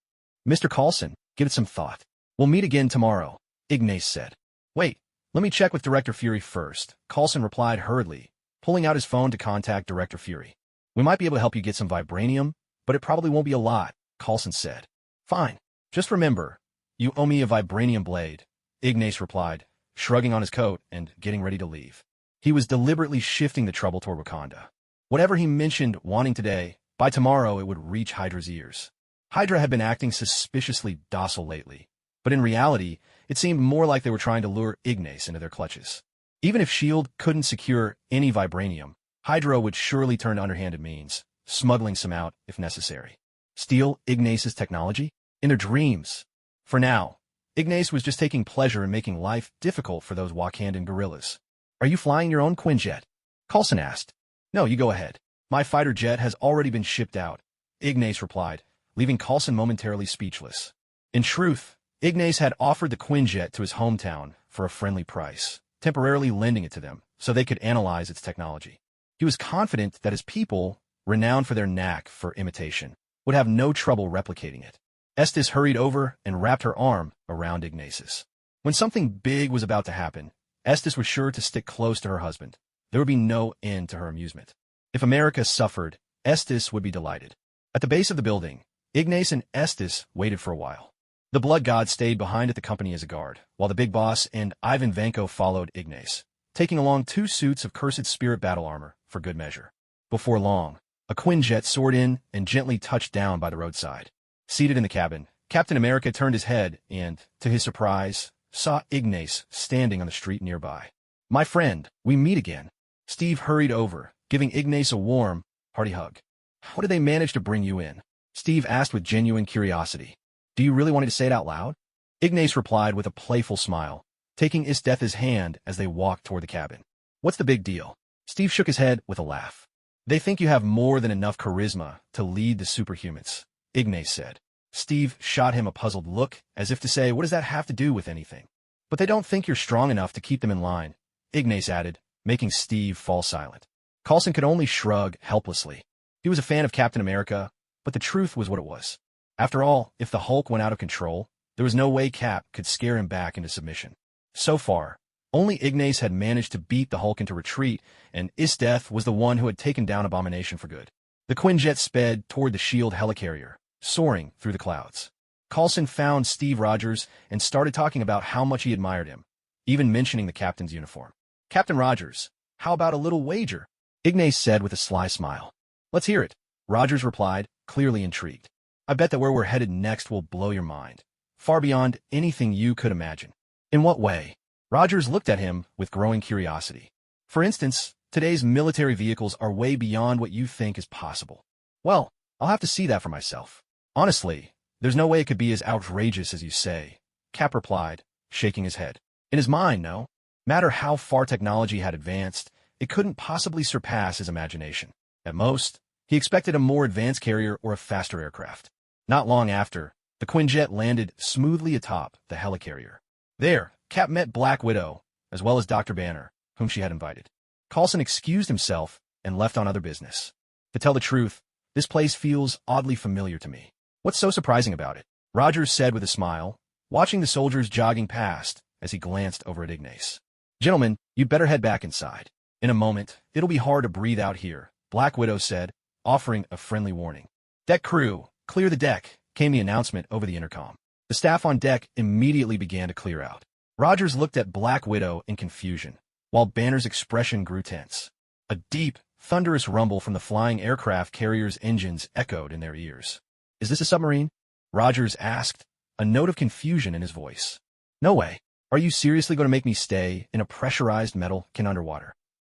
Mr. Coulson, give it some thought. We'll meet again tomorrow, Ignas said. Wait, let me check with Director Fury first, Coulson replied hurriedly, pulling out his phone to contact Director Fury. We might be able to help you get some vibranium, but it probably won't be a lot, Coulson said. Fine. Just remember, you owe me a vibranium blade, Ignas replied, shrugging on his coat and getting ready to leave. He was deliberately shifting the trouble toward Wakanda. Whatever he mentioned wanting today, by tomorrow it would reach Hydra's ears. Hydra had been acting suspiciously docile lately, but in reality, it seemed more like they were trying to lure Ignas into their clutches. Even if S.H.I.E.L.D. couldn't secure any vibranium, Hydra would surely turn to underhanded means, smuggling some out if necessary. Steal Ignas's technology? In their dreams. For now, Ignas was just taking pleasure in making life difficult for those Wakandan guerrillas. Are you flying your own Quinjet? Coulson asked. No, you go ahead. My fighter jet has already been shipped out, Ignas replied, leaving Coulson momentarily speechless. In truth, Ignas had offered the Quinjet to his hometown for a friendly price, temporarily lending it to them so they could analyze its technology. He was confident that his people, renowned for their knack for imitation, would have no trouble replicating it. Esdeath hurried over and wrapped her arm around Ignas's. When something big was about to happen, Esdeath was sure to stick close to her husband. There would be no end to her amusement. If America suffered, Esdeath would be delighted. At the base of the building, Ignas and Esdeath waited for a while. The blood god stayed behind at the company as a guard, while the big boss and Ivan Vanko followed Ignas, taking along 2 suits of cursed spirit battle armor for good measure. Before long, a Quinjet soared in and gently touched down by the roadside. Seated in the cabin, Captain America turned his head and, to his surprise, saw Ignas standing on the street nearby. My friend, we meet again. Steve hurried over, giving Ignas a warm, hearty hug. How did they manage to bring you in? Steve asked with genuine curiosity. Do you really want me to say it out loud? Ignas replied with a playful smile, taking Esdeath's hand as they walked toward the cabin. What's the big deal? Steve shook his head with a laugh. They think you have more than enough charisma to lead the superhumans, Ignas said. Steve shot him a puzzled look, as if to say, what does that have to do with anything? But they don't think you're strong enough to keep them in line, Ignas added, making Steve fall silent. Coulson could only shrug helplessly. He was a fan of Captain America, but the truth was what it was. After all, if the Hulk went out of control, there was no way Cap could scare him back into submission. So far, only Ignas had managed to beat the Hulk into retreat, and Esdeath was the one who had taken down Abomination for good. The Quinjet sped toward the S.H.I.E.L.D. helicarrier, soaring through the clouds. Coulson found Steve Rogers and started talking about how much he admired him, even mentioning the captain's uniform. Captain Rogers, how about a little wager? Ignas said with a sly smile. Let's hear it, Rogers replied, clearly intrigued. I bet that where we're headed next will blow your mind, far beyond anything you could imagine. In what way? Rogers looked at him with growing curiosity. For instance, today's military vehicles are way beyond what you think is possible. Well, I'll have to see that for myself. Honestly, there's no way it could be as outrageous as you say, Cap replied, shaking his head. In his mind, no matter how far technology had advanced, it couldn't possibly surpass his imagination. At most, he expected a more advanced carrier or a faster aircraft. Not long after, the Quinjet landed smoothly atop the helicarrier. There, Cap met Black Widow, as well as Dr. Banner, whom she had invited. Coulson excused himself and left on other business. To tell the truth, this place feels oddly familiar to me. What's so surprising about it? Rogers said with a smile, watching the soldiers jogging past as he glanced over at Ignas. Gentlemen, you'd better head back inside. In a moment, it'll be hard to breathe out here, Black Widow said, offering a friendly warning. Deck crew, clear the deck, came the announcement over the intercom. The staff on deck immediately began to clear out. Rogers looked at Black Widow in confusion, while Banner's expression grew tense. A deep, thunderous rumble from the flying aircraft carrier's engines echoed in their ears. Is this a submarine? Rogers asked, a note of confusion in his voice. No way. Are you seriously going to make me stay in a pressurized metal can underwater?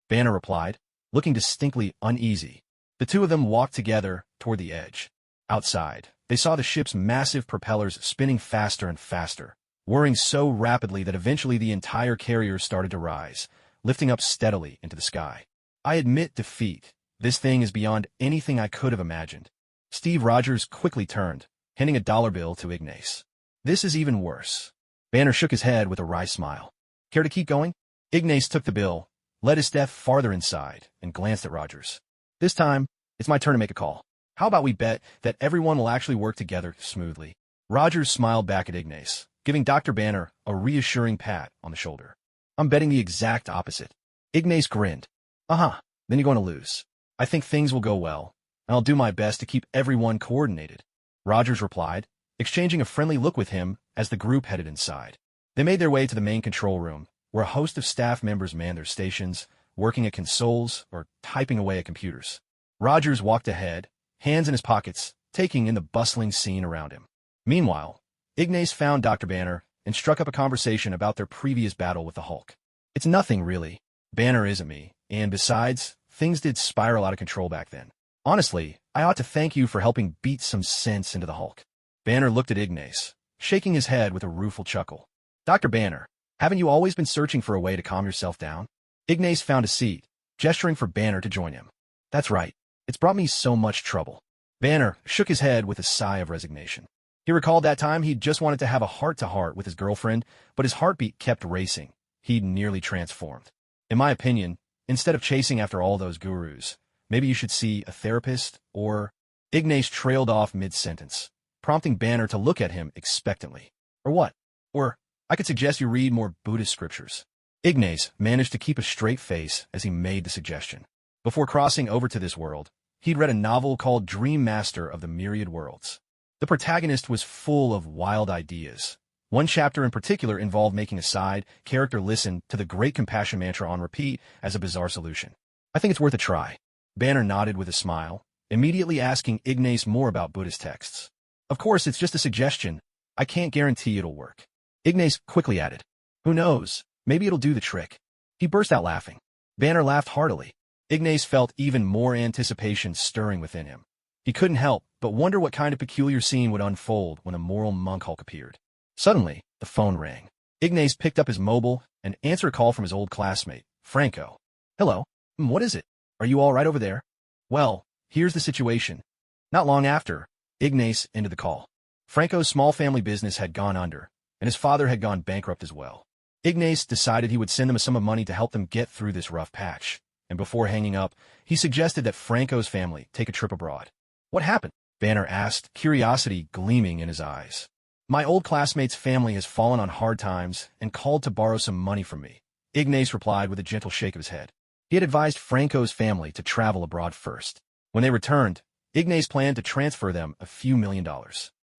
Banner replied, looking distinctly uneasy. The two of them walked together toward the edge. Outside, they saw the ship's massive propellers spinning faster and faster, whirring so rapidly that eventually the entire carrier started to rise, lifting up steadily into the sky. I admit defeat. This thing is beyond anything I could have imagined. Steve Rogers quickly turned, handing a dollar bill to Ignas. This is even worse. Banner shook his head with a wry smile. Care to keep going? Ignas took the bill, led Esdeath farther inside, and glanced at Rogers. This time, it's my turn to make a call. How about we bet that everyone will actually work together smoothly? Rogers smiled back at Ignas, giving Dr. Banner a reassuring pat on the shoulder. I'm betting the exact opposite. Ignas grinned. Uh-huh, then you're going to lose. I think things will go well, and I'll do my best to keep everyone coordinated. Rogers replied, exchanging a friendly look with him as the group headed inside. They made their way to the main control room, where a host of staff members manned their stations, working at consoles or typing away at computers. Rogers walked ahead, hands in his pockets, taking in the bustling scene around him. Meanwhile, Ignas found Dr. Banner and struck up a conversation about their previous battle with the Hulk. It's nothing, really. Banner isn't me, and besides, things did spiral out of control back then. Honestly, I ought to thank you for helping beat some sense into the Hulk. Banner looked at Ignas, shaking his head with a rueful chuckle. Dr. Banner, haven't you always been searching for a way to calm yourself down? Ignas found a seat, gesturing for Banner to join him. That's right. It's brought me so much trouble. Banner shook his head with a sigh of resignation. He recalled that time he'd just wanted to have a heart-to-heart with his girlfriend, but his heartbeat kept racing. He'd nearly transformed. In my opinion, instead of chasing after all those gurus, maybe you should see a therapist, or... Ignas trailed off mid-sentence, prompting Banner to look at him expectantly. Or what? Or, I could suggest you read more Buddhist scriptures. Ignas managed to keep a straight face as he made the suggestion. Before crossing over to this world, he'd read a novel called Dream Master of the Myriad Worlds. The protagonist was full of wild ideas. One chapter in particular involved making a side character listen to the Great Compassion mantra on repeat as a bizarre solution. I think it's worth a try. Banner nodded with a smile, immediately asking Ignas more about Buddhist texts. Of course, it's just a suggestion. I can't guarantee it'll work. Ignas quickly added, who knows, maybe it'll do the trick. He burst out laughing. Banner laughed heartily. Ignas felt even more anticipation stirring within him. He couldn't help but wonder what kind of peculiar scene would unfold when a moral monk Hulk appeared. Suddenly, the phone rang. Ignas picked up his mobile and answered a call from his old classmate, Franco. Hello, what is it? Are you all right over there? Well, here's the situation. Not long after, Ignas ended the call. Franco's small family business had gone under, and his father had gone bankrupt as well. Ignas decided he would send them a sum of money to help them get through this rough patch, and before hanging up, he suggested that Franco's family take a trip abroad. What happened? Banner asked, curiosity gleaming in his eyes. My old classmate's family has fallen on hard times and called to borrow some money from me, Ignas replied with a gentle shake of his head. He had advised Franco's family to travel abroad first. When they returned, Ignas planned to transfer them a few $1 million.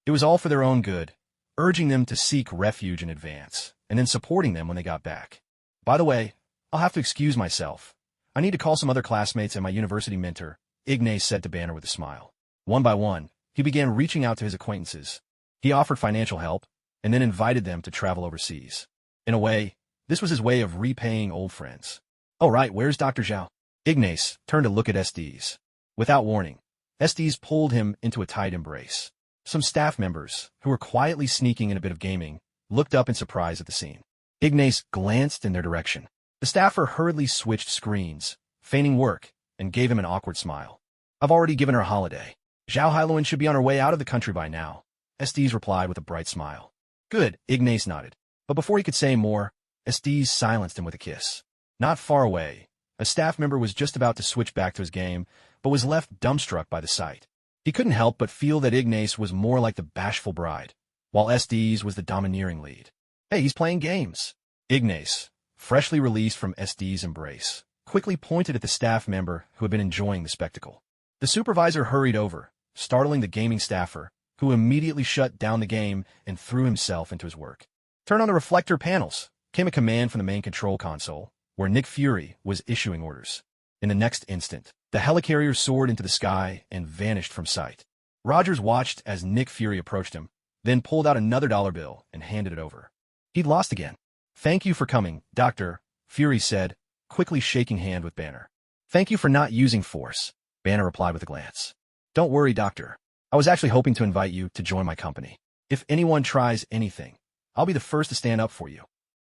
It was all for their own good, urging them to seek refuge in advance, and then supporting them when they got back. By the way, I'll have to excuse myself. I need to call some other classmates and my university mentor, Ignas said to Banner with a smile. One by one, he began reaching out to his acquaintances. He offered financial help, and then invited them to travel overseas. In a way, this was his way of repaying old friends. Oh right, where's Dr. Zhao? Ignas turned to look at Esdeath. Without warning, Esdeath pulled him into a tight embrace. Some staff members, who were quietly sneaking in a bit of gaming, looked up in surprise at the scene. Ignas glanced in their direction. The staffer hurriedly switched screens, feigning work, and gave him an awkward smile. I've already given her a holiday. Zhao Hailuan should be on her way out of the country by now, Esdeath replied with a bright smile. Good, Ignas nodded. But before he could say more, Esdeath silenced him with a kiss. Not far away, a staff member was just about to switch back to his game, but was left dumbstruck by the sight. He couldn't help but feel that Ignas was more like the bashful bride, while Esdeath was the domineering lead. Hey, he's playing games. Ignas, freshly released from Esdeath's embrace, quickly pointed at the staff member who had been enjoying the spectacle. The supervisor hurried over, startling the gaming staffer, who immediately shut down the game and threw himself into his work. Turn on the reflector panels, came a command from the main control console, where Nick Fury was issuing orders. In the next instant, the helicarrier soared into the sky and vanished from sight. Rogers watched as Nick Fury approached him, then pulled out another dollar bill and handed it over. He'd lost again. Thank you for coming, Doctor, Fury said, quickly shaking hand with Banner. Thank you for not using force, Banner replied with a glance. Don't worry, Doctor. I was actually hoping to invite you to join my company. If anyone tries anything, I'll be the first to stand up for you.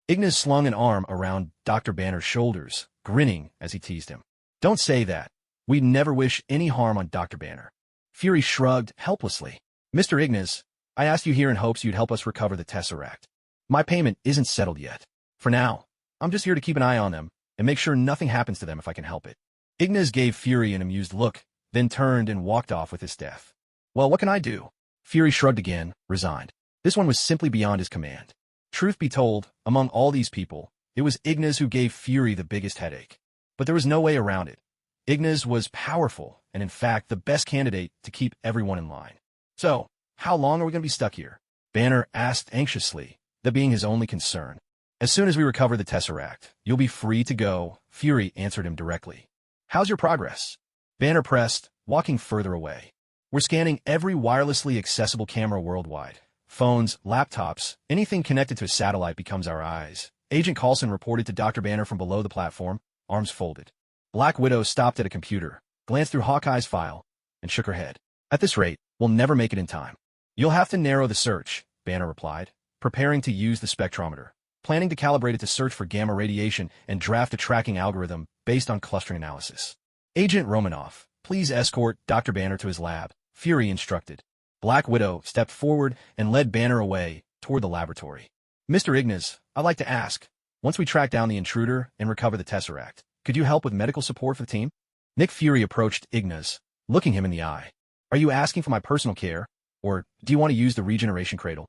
Ignas slung an arm around Dr. Banner's shoulders, grinning as he teased him. Don't say that. We'd never wish any harm on Dr. Banner. Fury shrugged helplessly. Mr. Ignas, I asked you here in hopes you'd help us recover the Tesseract. My payment isn't settled yet. For now, I'm just here to keep an eye on them and make sure nothing happens to them if I can help it. Ignas gave Fury an amused look, then turned and walked off with Esdeath. Well, what can I do? Fury shrugged again, resigned. This one was simply beyond his command. Truth be told, among all these people, it was Ignas who gave Fury the biggest headache. But there was no way around it. Ignas was powerful, and in fact the best candidate to keep everyone in line. So, how long are we going to be stuck here? Banner asked anxiously, that being his only concern. As soon as we recover the Tesseract, you'll be free to go, Fury answered him directly. How's your progress? Banner pressed, walking further away. We're scanning every wirelessly accessible camera worldwide. Phones, laptops, anything connected to a satellite becomes our eyes. Agent Coulson reported to Dr. Banner from below the platform, arms folded. Black Widow stopped at a computer, glanced through Hawkeye's file, and shook her head. At this rate, we'll never make it in time. You'll have to narrow the search, Banner replied, preparing to use the spectrometer, planning to calibrate it to search for gamma radiation and draft a tracking algorithm based on clustering analysis. Agent Romanoff, please escort Dr. Banner to his lab, Fury instructed. Black Widow stepped forward and led Banner away toward the laboratory. Mr. Ignas, I'd like to ask, once we track down the intruder and recover the Tesseract, could you help with medical support for the team? Nick Fury approached Ignas, looking him in the eye. Are you asking for my personal care, or do you want to use the regeneration cradle?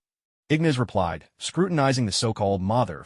Ignas replied, scrutinizing the so-called mother.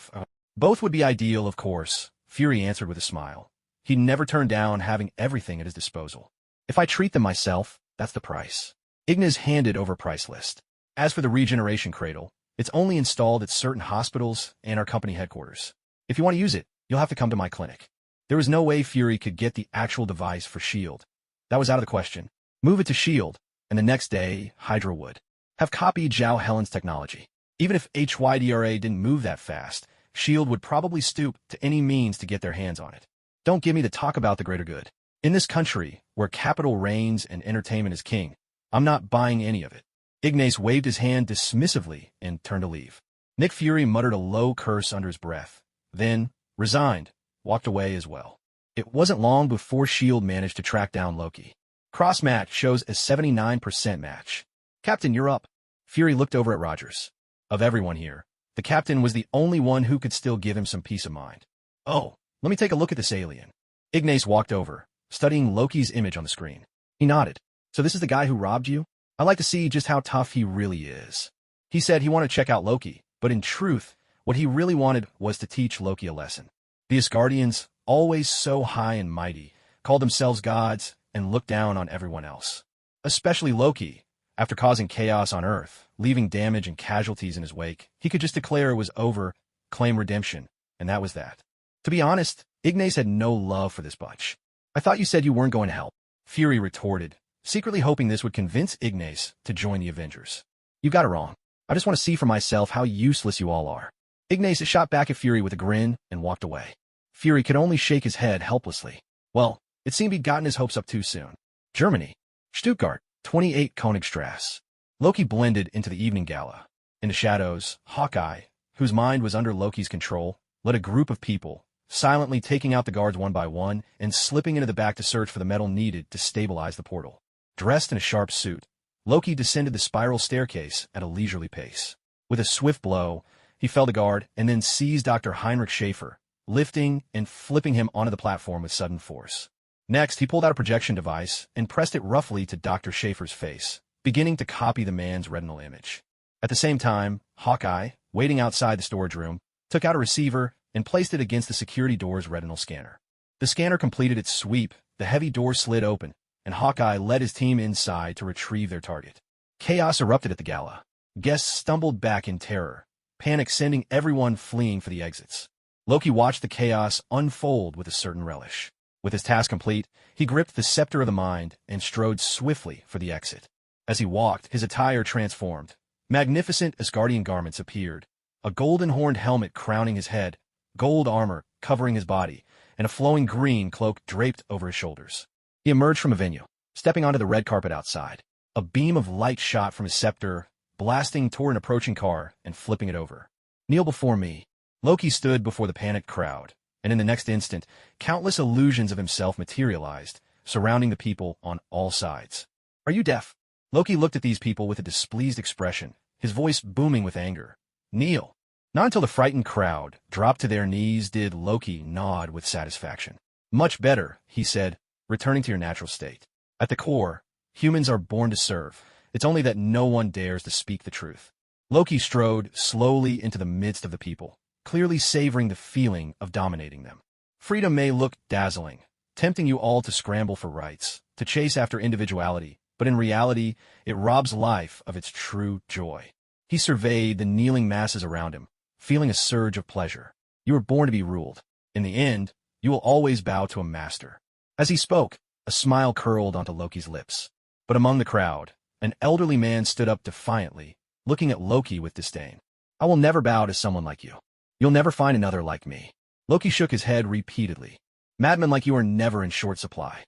Both would be ideal, of course, Fury answered with a smile. He'd never turn down having everything at his disposal. If I treat them myself, that's the price. Ignas handed over a price list. As for the regeneration cradle, it's only installed at certain hospitals and our company headquarters. If you want to use it, you'll have to come to my clinic. There was no way Fury could get the actual device for S.H.I.E.L.D. That was out of the question. Move it to S.H.I.E.L.D., and the next day, Hydra would have copied Zhao Helen's technology. Even if HYDRA didn't move that fast, S.H.I.E.L.D. would probably stoop to any means to get their hands on it. Don't give me the talk about the greater good. In this country, where capital reigns and entertainment is king, I'm not buying any of it. Ignas waved his hand dismissively and turned to leave. Nick Fury muttered a low curse under his breath, then, resigned, walked away as well. It wasn't long before S.H.I.E.L.D. managed to track down Loki. Cross-match shows a 79% match. Captain, you're up. Fury looked over at Rogers. Of everyone here, the captain was the only one who could still give him some peace of mind. Oh, let me take a look at this alien. Ignas walked over, studying Loki's image on the screen. He nodded. So this is the guy who robbed you? I'd like to see just how tough he really is. He said he wanted to check out Loki, but in truth, what he really wanted was to teach Loki a lesson. The Asgardians, always so high and mighty, called themselves gods and looked down on everyone else. Especially Loki. After causing chaos on Earth, leaving damage and casualties in his wake, he could just declare it was over, claim redemption, and that was that. To be honest, Ignas had no love for this bunch. I thought you said you weren't going to help, Fury retorted, secretly hoping this would convince Ignas to join the Avengers. You got it wrong. I just want to see for myself how useless you all are. Ignas shot back at Fury with a grin and walked away. Fury could only shake his head helplessly. Well, it seemed he'd gotten his hopes up too soon. Germany. Stuttgart, 28 Königstrasse. Loki blended into the evening gala. In the shadows, Hawkeye, whose mind was under Loki's control, led a group of people, silently taking out the guards one by one and slipping into the back to search for the metal needed to stabilize the portal. Dressed in a sharp suit, Loki descended the spiral staircase at a leisurely pace. With a swift blow, he felled a guard and then seized Dr. Heinrich Schaefer, lifting and flipping him onto the platform with sudden force. Next, he pulled out a projection device and pressed it roughly to Dr. Schaefer's face, beginning to copy the man's retinal image. At the same time, Hawkeye, waiting outside the storage room, took out a receiver and placed it against the security door's retinal scanner. The scanner completed its sweep, the heavy door slid open, and Hawkeye led his team inside to retrieve their target. Chaos erupted at the gala. Guests stumbled back in terror, panic sending everyone fleeing for the exits. Loki watched the chaos unfold with a certain relish. With his task complete, he gripped the scepter of the mind and strode swiftly for the exit. As he walked, his attire transformed. Magnificent Asgardian garments appeared, a golden-horned helmet crowning his head, gold armor covering his body, and a flowing green cloak draped over his shoulders. He emerged from a venue, stepping onto the red carpet outside. A beam of light shot from his scepter, blasting toward an approaching car and flipping it over. Kneel before me. Loki stood before the panicked crowd, and in the next instant, countless illusions of himself materialized, surrounding the people on all sides. Are you deaf? Loki looked at these people with a displeased expression, his voice booming with anger. Kneel. Not until the frightened crowd dropped to their knees did Loki nod with satisfaction. Much better, he said, returning to your natural state. At the core, humans are born to serve. It's only that no one dares to speak the truth. Loki strode slowly into the midst of the people, clearly savoring the feeling of dominating them. Freedom may look dazzling, tempting you all to scramble for rights, to chase after individuality, but in reality, it robs life of its true joy. He surveyed the kneeling masses around him, feeling a surge of pleasure. You were born to be ruled. In the end, you will always bow to a master. As he spoke, a smile curled onto Loki's lips. But among the crowd, an elderly man stood up defiantly, looking at Loki with disdain. I will never bow to someone like you. You'll never find another like me. Loki shook his head repeatedly. Madmen like you are never in short supply.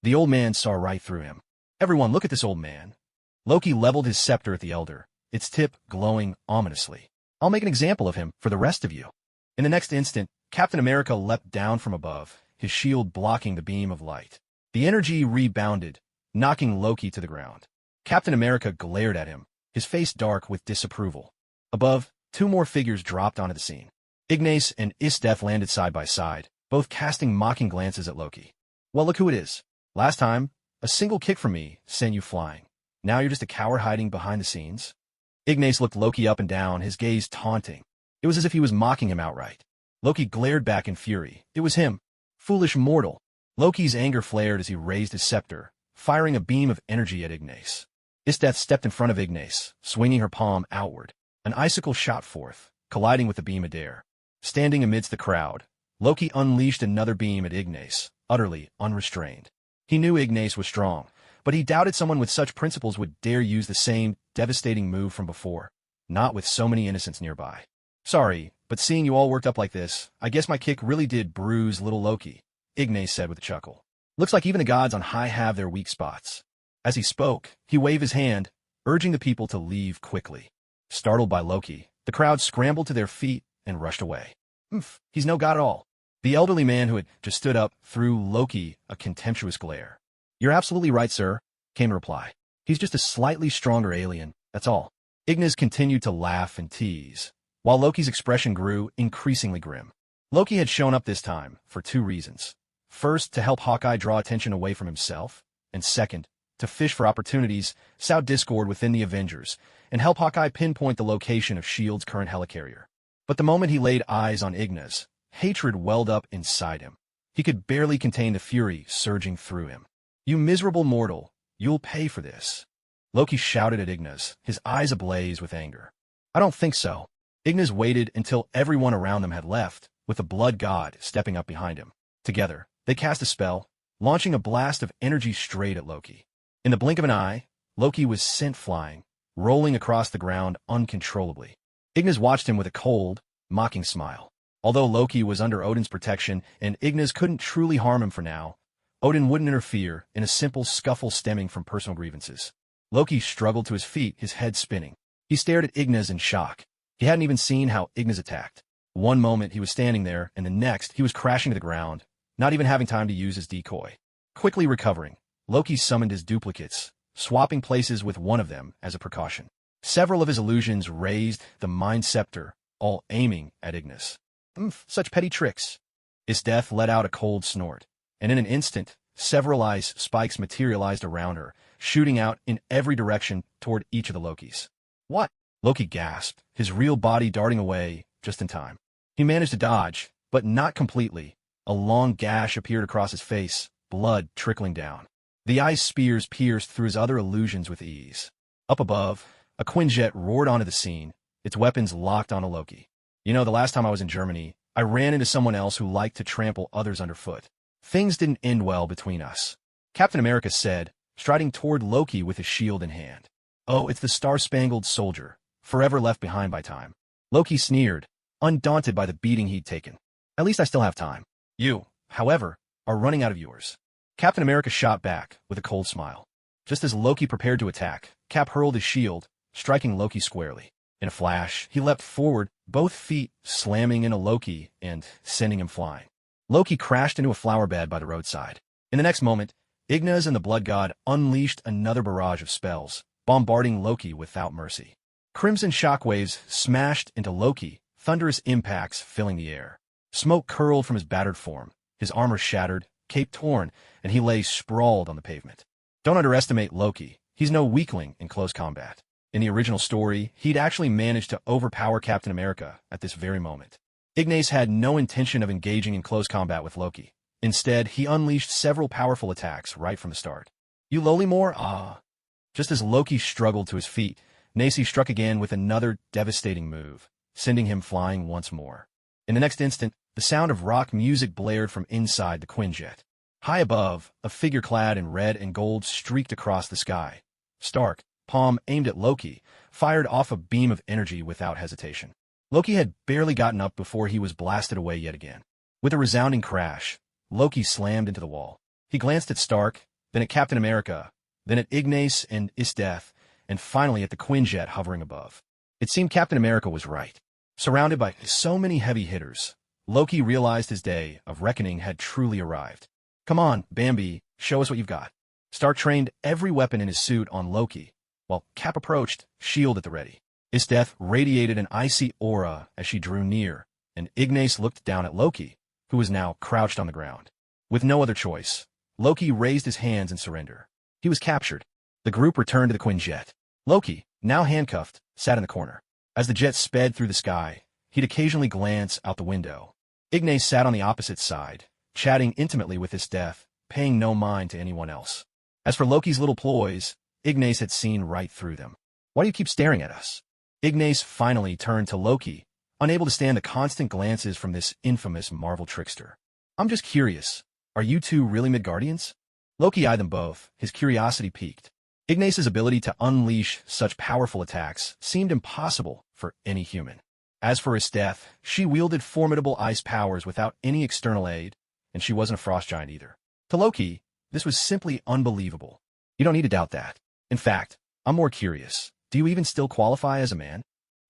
The old man saw right through him. Everyone, look at this old man. Loki leveled his scepter at the elder, its tip glowing ominously. I'll make an example of him for the rest of you. In the next instant, Captain America leapt down from above, his shield blocking the beam of light. The energy rebounded, knocking Loki to the ground. Captain America glared at him, his face dark with disapproval. Above, two more figures dropped onto the scene. Ignas and Esdeath landed side by side, both casting mocking glances at Loki. Well, look who it is. Last time, a single kick from me sent you flying. Now you're just a coward hiding behind the scenes? Ignas looked Loki up and down, his gaze taunting. It was as if he was mocking him outright. Loki glared back in fury. It was him. Foolish mortal. Loki's anger flared as he raised his scepter, firing a beam of energy at Ignas. Esdeath stepped in front of Ignas, swinging her palm outward. An icicle shot forth, colliding with the beam of dare. Standing amidst the crowd, Loki unleashed another beam at Ignas, utterly unrestrained. He knew Ignas was strong, but he doubted someone with such principles would dare use the same devastating move from before, not with so many innocents nearby. Sorry, but seeing you all worked up like this, I guess my kick really did bruise little Loki, Ignas said with a chuckle. Looks like even the gods on high have their weak spots. As he spoke, he waved his hand, urging the people to leave quickly. Startled by Loki, the crowd scrambled to their feet and rushed away. He's no god at all. The elderly man who had just stood up threw Loki a contemptuous glare. You're absolutely right, sir, came the reply. He's just a slightly stronger alien, that's all. Ignas continued to laugh and tease, while Loki's expression grew increasingly grim. Loki had shown up this time for two reasons. First, to help Hawkeye draw attention away from himself, and second, to fish for opportunities, sow discord within the Avengers, and help Hawkeye pinpoint the location of S.H.I.E.L.D.'s current helicarrier. But the moment he laid eyes on Ignas, hatred welled up inside him. He could barely contain the fury surging through him. You miserable mortal, you'll pay for this. Loki shouted at Ignas, his eyes ablaze with anger. I don't think so. Ignas waited until everyone around them had left, with the blood god stepping up behind him. Together, they cast a spell, launching a blast of energy straight at Loki. In the blink of an eye, Loki was sent flying, rolling across the ground uncontrollably. Ignas watched him with a cold, mocking smile. Although Loki was under Odin's protection and Ignas couldn't truly harm him for now, Odin wouldn't interfere in a simple scuffle stemming from personal grievances. Loki struggled to his feet, his head spinning. He stared at Ignas in shock. He hadn't even seen how Ignas attacked. One moment he was standing there, and the next he was crashing to the ground, not even having time to use his decoy. Quickly recovering, Loki summoned his duplicates, swapping places with one of them as a precaution. Several of his illusions raised the Mind Scepter, all aiming at Ignas. Such petty tricks. Esdeath let out a cold snort, and in an instant, several ice spikes materialized around her, shooting out in every direction toward each of the Lokis. What? Loki gasped, his real body darting away just in time. He managed to dodge, but not completely. A long gash appeared across his face, blood trickling down. The ice spears pierced through his other illusions with ease. Up above, a Quinjet roared onto the scene, its weapons locked onto Loki. You know, the last time I was in Germany, I ran into someone else who liked to trample others underfoot. Things didn't end well between us. Captain America said, striding toward Loki with his shield in hand. Oh, it's the star-spangled soldier, forever left behind by time. Loki sneered, undaunted by the beating he'd taken. At least I still have time. You, however, are running out of yours. Captain America shot back with a cold smile. Just as Loki prepared to attack, Cap hurled his shield, striking Loki squarely. In a flash, he leapt forward, both feet slamming into Loki and sending him flying. Loki crashed into a flower bed by the roadside. In the next moment, Ignas and the Blood God unleashed another barrage of spells, bombarding Loki without mercy. Crimson shockwaves smashed into Loki, thunderous impacts filling the air. Smoke curled from his battered form, his armor shattered, cape torn, and he lay sprawled on the pavement. Don't underestimate Loki. He's no weakling in close combat. In the original story, he'd actually managed to overpower Captain America at this very moment. Ignas had no intention of engaging in close combat with Loki. Instead, he unleashed several powerful attacks right from the start. You lowly more? Ah. Just as Loki struggled to his feet, Nacy struck again with another devastating move, sending him flying once more. In the next instant, the sound of rock music blared from inside the Quinjet. High above, a figure clad in red and gold streaked across the sky. Stark, palm aimed at Loki, fired off a beam of energy without hesitation. Loki had barely gotten up before he was blasted away yet again. With a resounding crash, Loki slammed into the wall. He glanced at Stark, then at Captain America, then at Ignas and Esdeath, and finally at the Quinjet hovering above. It seemed Captain America was right. Surrounded by so many heavy hitters, Loki realized his day of reckoning had truly arrived. Come on, Bambi, show us what you've got. Stark trained every weapon in his suit on Loki, while Cap approached, shield at the ready. Esdeath radiated an icy aura as she drew near, and Ignas looked down at Loki, who was now crouched on the ground. With no other choice, Loki raised his hands in surrender. He was captured. The group returned to the Quinjet. Loki, now handcuffed, sat in the corner. As the jet sped through the sky, he'd occasionally glance out the window. Ignas sat on the opposite side, chatting intimately with Esdeath, paying no mind to anyone else. As for Loki's little ploys, Ignas had seen right through them. Why do you keep staring at us? Ignas finally turned to Loki, unable to stand the constant glances from this infamous Marvel trickster. I'm just curious. Are you two really Midgardians? Loki eyed them both, his curiosity piqued. Ignas's ability to unleash such powerful attacks seemed impossible for any human. As for Esdeath, she wielded formidable ice powers without any external aid, and she wasn't a frost giant either. To Loki, this was simply unbelievable. You don't need to doubt that. In fact, I'm more curious. Do you even still qualify as a man?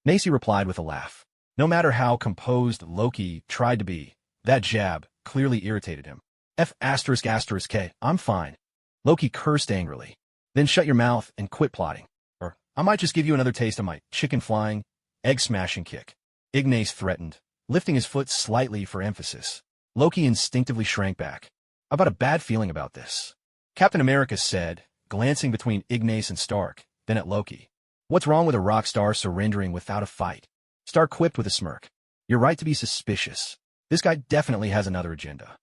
Nacy replied with a laugh. No matter how composed Loki tried to be, that jab clearly irritated him. F***K, I'm fine. Loki cursed angrily. Then shut your mouth and quit plotting. Or I might just give you another taste of my chicken-flying, egg-smashing kick. Ignas threatened, lifting his foot slightly for emphasis. Loki instinctively shrank back. I've got a bad feeling about this. Captain America said, glancing between Ignas and Stark, then at Loki. What's wrong with a rock star surrendering without a fight? Stark quipped with a smirk. You're right to be suspicious. This guy definitely has another agenda.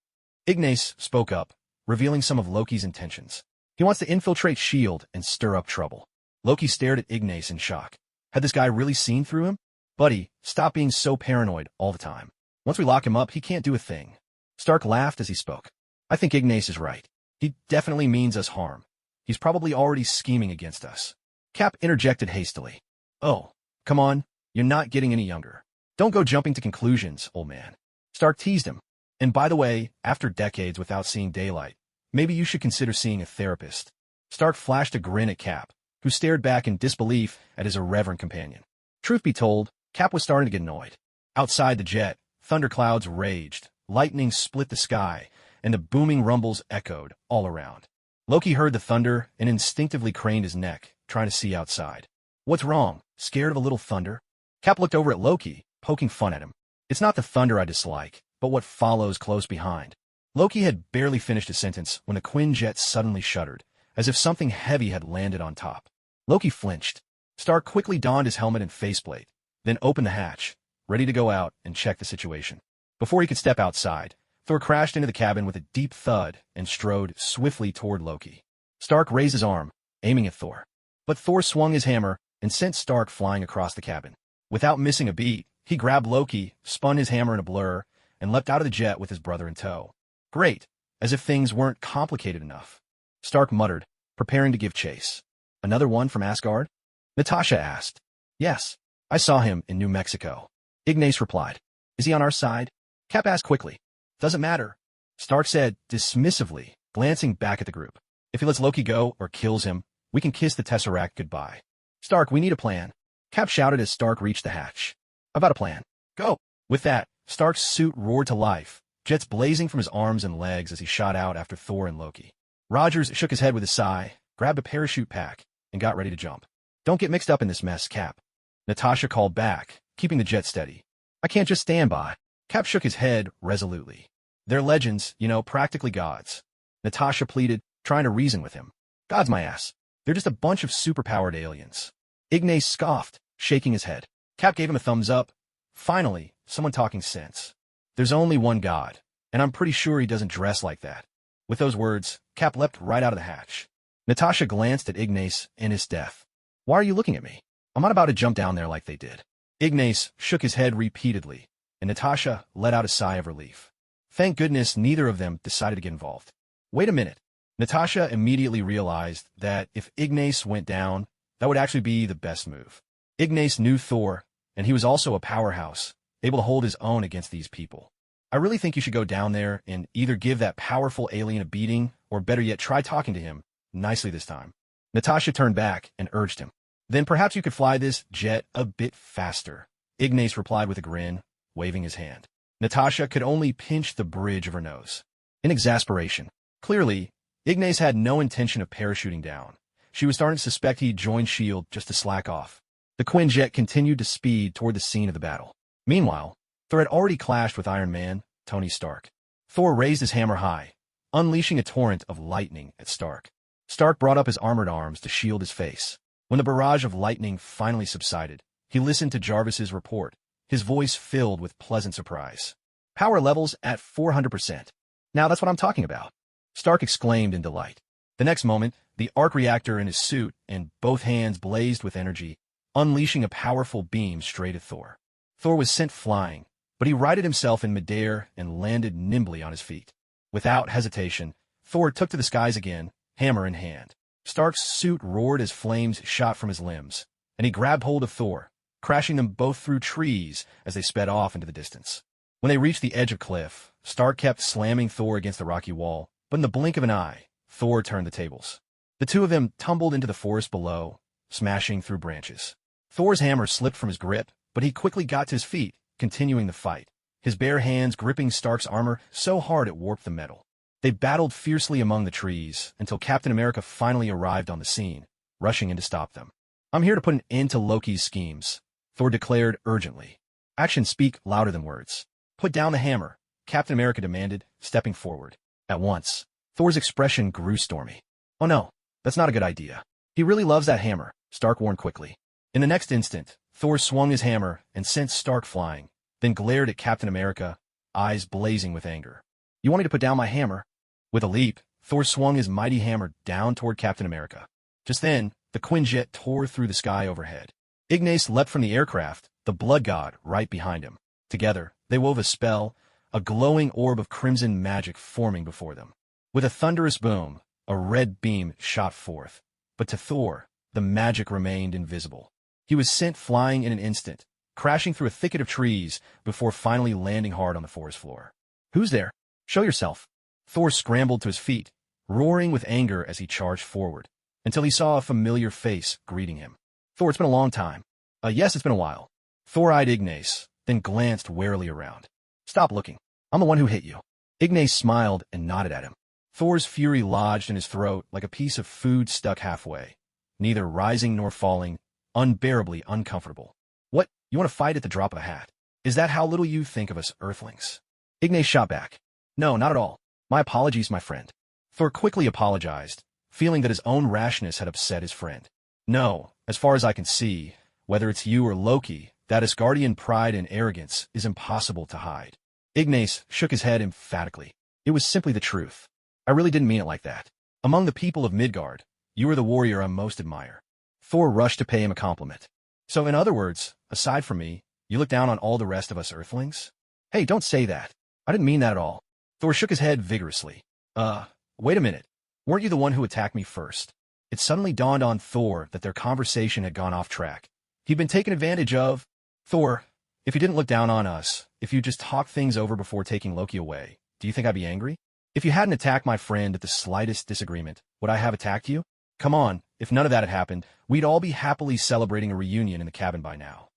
Ignas spoke up, revealing some of Loki's intentions. He wants to infiltrate S.H.I.E.L.D. and stir up trouble. Loki stared at Ignas in shock. Had this guy really seen through him? Buddy, stop being so paranoid all the time. Once we lock him up, he can't do a thing. Stark laughed as he spoke. I think Ignas is right. He definitely means us harm. He's probably already scheming against us. Cap interjected hastily. Oh, come on, you're not getting any younger. Don't go jumping to conclusions, old man. Stark teased him. And by the way, after decades without seeing daylight, maybe you should consider seeing a therapist. Stark flashed a grin at Cap, who stared back in disbelief at his irreverent companion. Truth be told, Cap was starting to get annoyed. Outside the jet, thunderclouds raged, lightning split the sky, and the booming rumbles echoed all around. Loki heard the thunder and instinctively craned his neck, trying to see outside. What's wrong? Scared of a little thunder? Cap looked over at Loki, poking fun at him. It's not the thunder I dislike, but what follows close behind. Loki had barely finished his sentence when the Quinjet suddenly shuddered, as if something heavy had landed on top. Loki flinched. Stark quickly donned his helmet and faceplate, then opened the hatch, ready to go out and check the situation. Before he could step outside, Thor crashed into the cabin with a deep thud and strode swiftly toward Loki. Stark raised his arm, aiming at Thor. But Thor swung his hammer and sent Stark flying across the cabin. Without missing a beat, he grabbed Loki, spun his hammer in a blur, and leapt out of the jet with his brother in tow. Great, as if things weren't complicated enough. Stark muttered, preparing to give chase. Another one from Asgard? Natasha asked. Yes, I saw him in New Mexico. Ignas replied. Is he on our side? Cap asked quickly. Doesn't matter. Stark said dismissively, glancing back at the group. If he lets Loki go or kills him, we can kiss the Tesseract goodbye. Stark, we need a plan. Cap shouted as Stark reached the hatch. About a plan. Go. With that, Stark's suit roared to life, jets blazing from his arms and legs as he shot out after Thor and Loki. Rogers shook his head with a sigh, grabbed a parachute pack, and got ready to jump. Don't get mixed up in this mess, Cap. Natasha called back, keeping the jet steady. I can't just stand by. Cap shook his head resolutely. They're legends, practically gods. Natasha pleaded, trying to reason with him. Gods my ass. They're just a bunch of superpowered aliens. Ignas scoffed, shaking his head. Cap gave him a thumbs up. Finally, someone talking sense. There's only one god, and I'm pretty sure he doesn't dress like that. With those words, Cap leapt right out of the hatch. Natasha glanced at Ignas and Esdeath. Why are you looking at me? I'm not about to jump down there like they did. Ignas shook his head repeatedly, and Natasha let out a sigh of relief. Thank goodness neither of them decided to get involved. Wait a minute. Natasha immediately realized that if Ignas went down, that would actually be the best move. Ignas knew Thor, and he was also a powerhouse, able to hold his own against these people. I really think you should go down there and either give that powerful alien a beating, or better yet, try talking to him, nicely this time. Natasha turned back and urged him. Then perhaps you could fly this jet a bit faster. Ignas replied with a grin, waving his hand. Natasha could only pinch the bridge of her nose. In exasperation. Clearly, Ignas had no intention of parachuting down. She was starting to suspect he'd joined S.H.I.E.L.D. just to slack off. The Quinjet continued to speed toward the scene of the battle. Meanwhile, Thor had already clashed with Iron Man, Tony Stark. Thor raised his hammer high, unleashing a torrent of lightning at Stark. Stark brought up his armored arms to shield his face. When the barrage of lightning finally subsided, he listened to Jarvis's report, his voice filled with pleasant surprise. Power levels at 400%. Now that's what I'm talking about. Stark exclaimed in delight. The next moment, the arc reactor in his suit and both hands blazed with energy, unleashing a powerful beam straight at Thor. Thor was sent flying, but he righted himself in midair and landed nimbly on his feet. Without hesitation, Thor took to the skies again, hammer in hand. Stark's suit roared as flames shot from his limbs, and he grabbed hold of Thor, crashing them both through trees as they sped off into the distance. When they reached the edge of cliff, Stark kept slamming Thor against the rocky wall, but in the blink of an eye, Thor turned the tables. The two of them tumbled into the forest below, smashing through branches. Thor's hammer slipped from his grip, but he quickly got to his feet, continuing the fight, his bare hands gripping Stark's armor so hard it warped the metal. They battled fiercely among the trees until Captain America finally arrived on the scene, rushing in to stop them. I'm here to put an end to Loki's schemes, Thor declared urgently. Actions speak louder than words. Put down the hammer, Captain America demanded, stepping forward. At once, Thor's expression grew stormy. Oh no, that's not a good idea. He really loves that hammer, Stark warned quickly. In the next instant, Thor swung his hammer and sent Stark flying, then glared at Captain America, eyes blazing with anger. You want me to put down my hammer? With a leap, Thor swung his mighty hammer down toward Captain America. Just then, the Quinjet tore through the sky overhead. Ignas leapt from the aircraft, the blood god right behind him. Together, they wove a spell, a glowing orb of crimson magic forming before them. With a thunderous boom, a red beam shot forth. But to Thor, the magic remained invisible. He was sent flying in an instant, crashing through a thicket of trees before finally landing hard on the forest floor. Who's there? Show yourself. Thor scrambled to his feet, roaring with anger as he charged forward, until he saw a familiar face greeting him. Thor, it's been a long time. Yes, it's been a while. Thor eyed Ignas, then glanced warily around. Stop looking. I'm the one who hit you. Ignas smiled and nodded at him. Thor's fury lodged in his throat like a piece of food stuck halfway, neither rising nor falling, unbearably uncomfortable. What, you want to fight at the drop of a hat? Is that how little you think of us Earthlings? Ignas shot back. No, not at all. My apologies, my friend. Thor quickly apologized, feeling that his own rashness had upset his friend. No, as far as I can see, whether it's you or Loki, that Asgardian pride and arrogance is impossible to hide. Ignas shook his head emphatically. It was simply the truth. I really didn't mean it like that. Among the people of Midgard, you are the warrior I most admire. Thor rushed to pay him a compliment. So in other words, aside from me, you look down on all the rest of us Earthlings? Hey, don't say that. I didn't mean that at all. Thor shook his head vigorously. Wait a minute. Weren't you the one who attacked me first? It suddenly dawned on Thor that their conversation had gone off track. He'd been taken advantage of. Thor, if you didn't look down on us, if you just talked things over before taking Loki away, do you think I'd be angry? If you hadn't attacked my friend at the slightest disagreement, would I have attacked you? Come on, if none of that had happened, we'd all be happily celebrating a reunion in the cabin by now.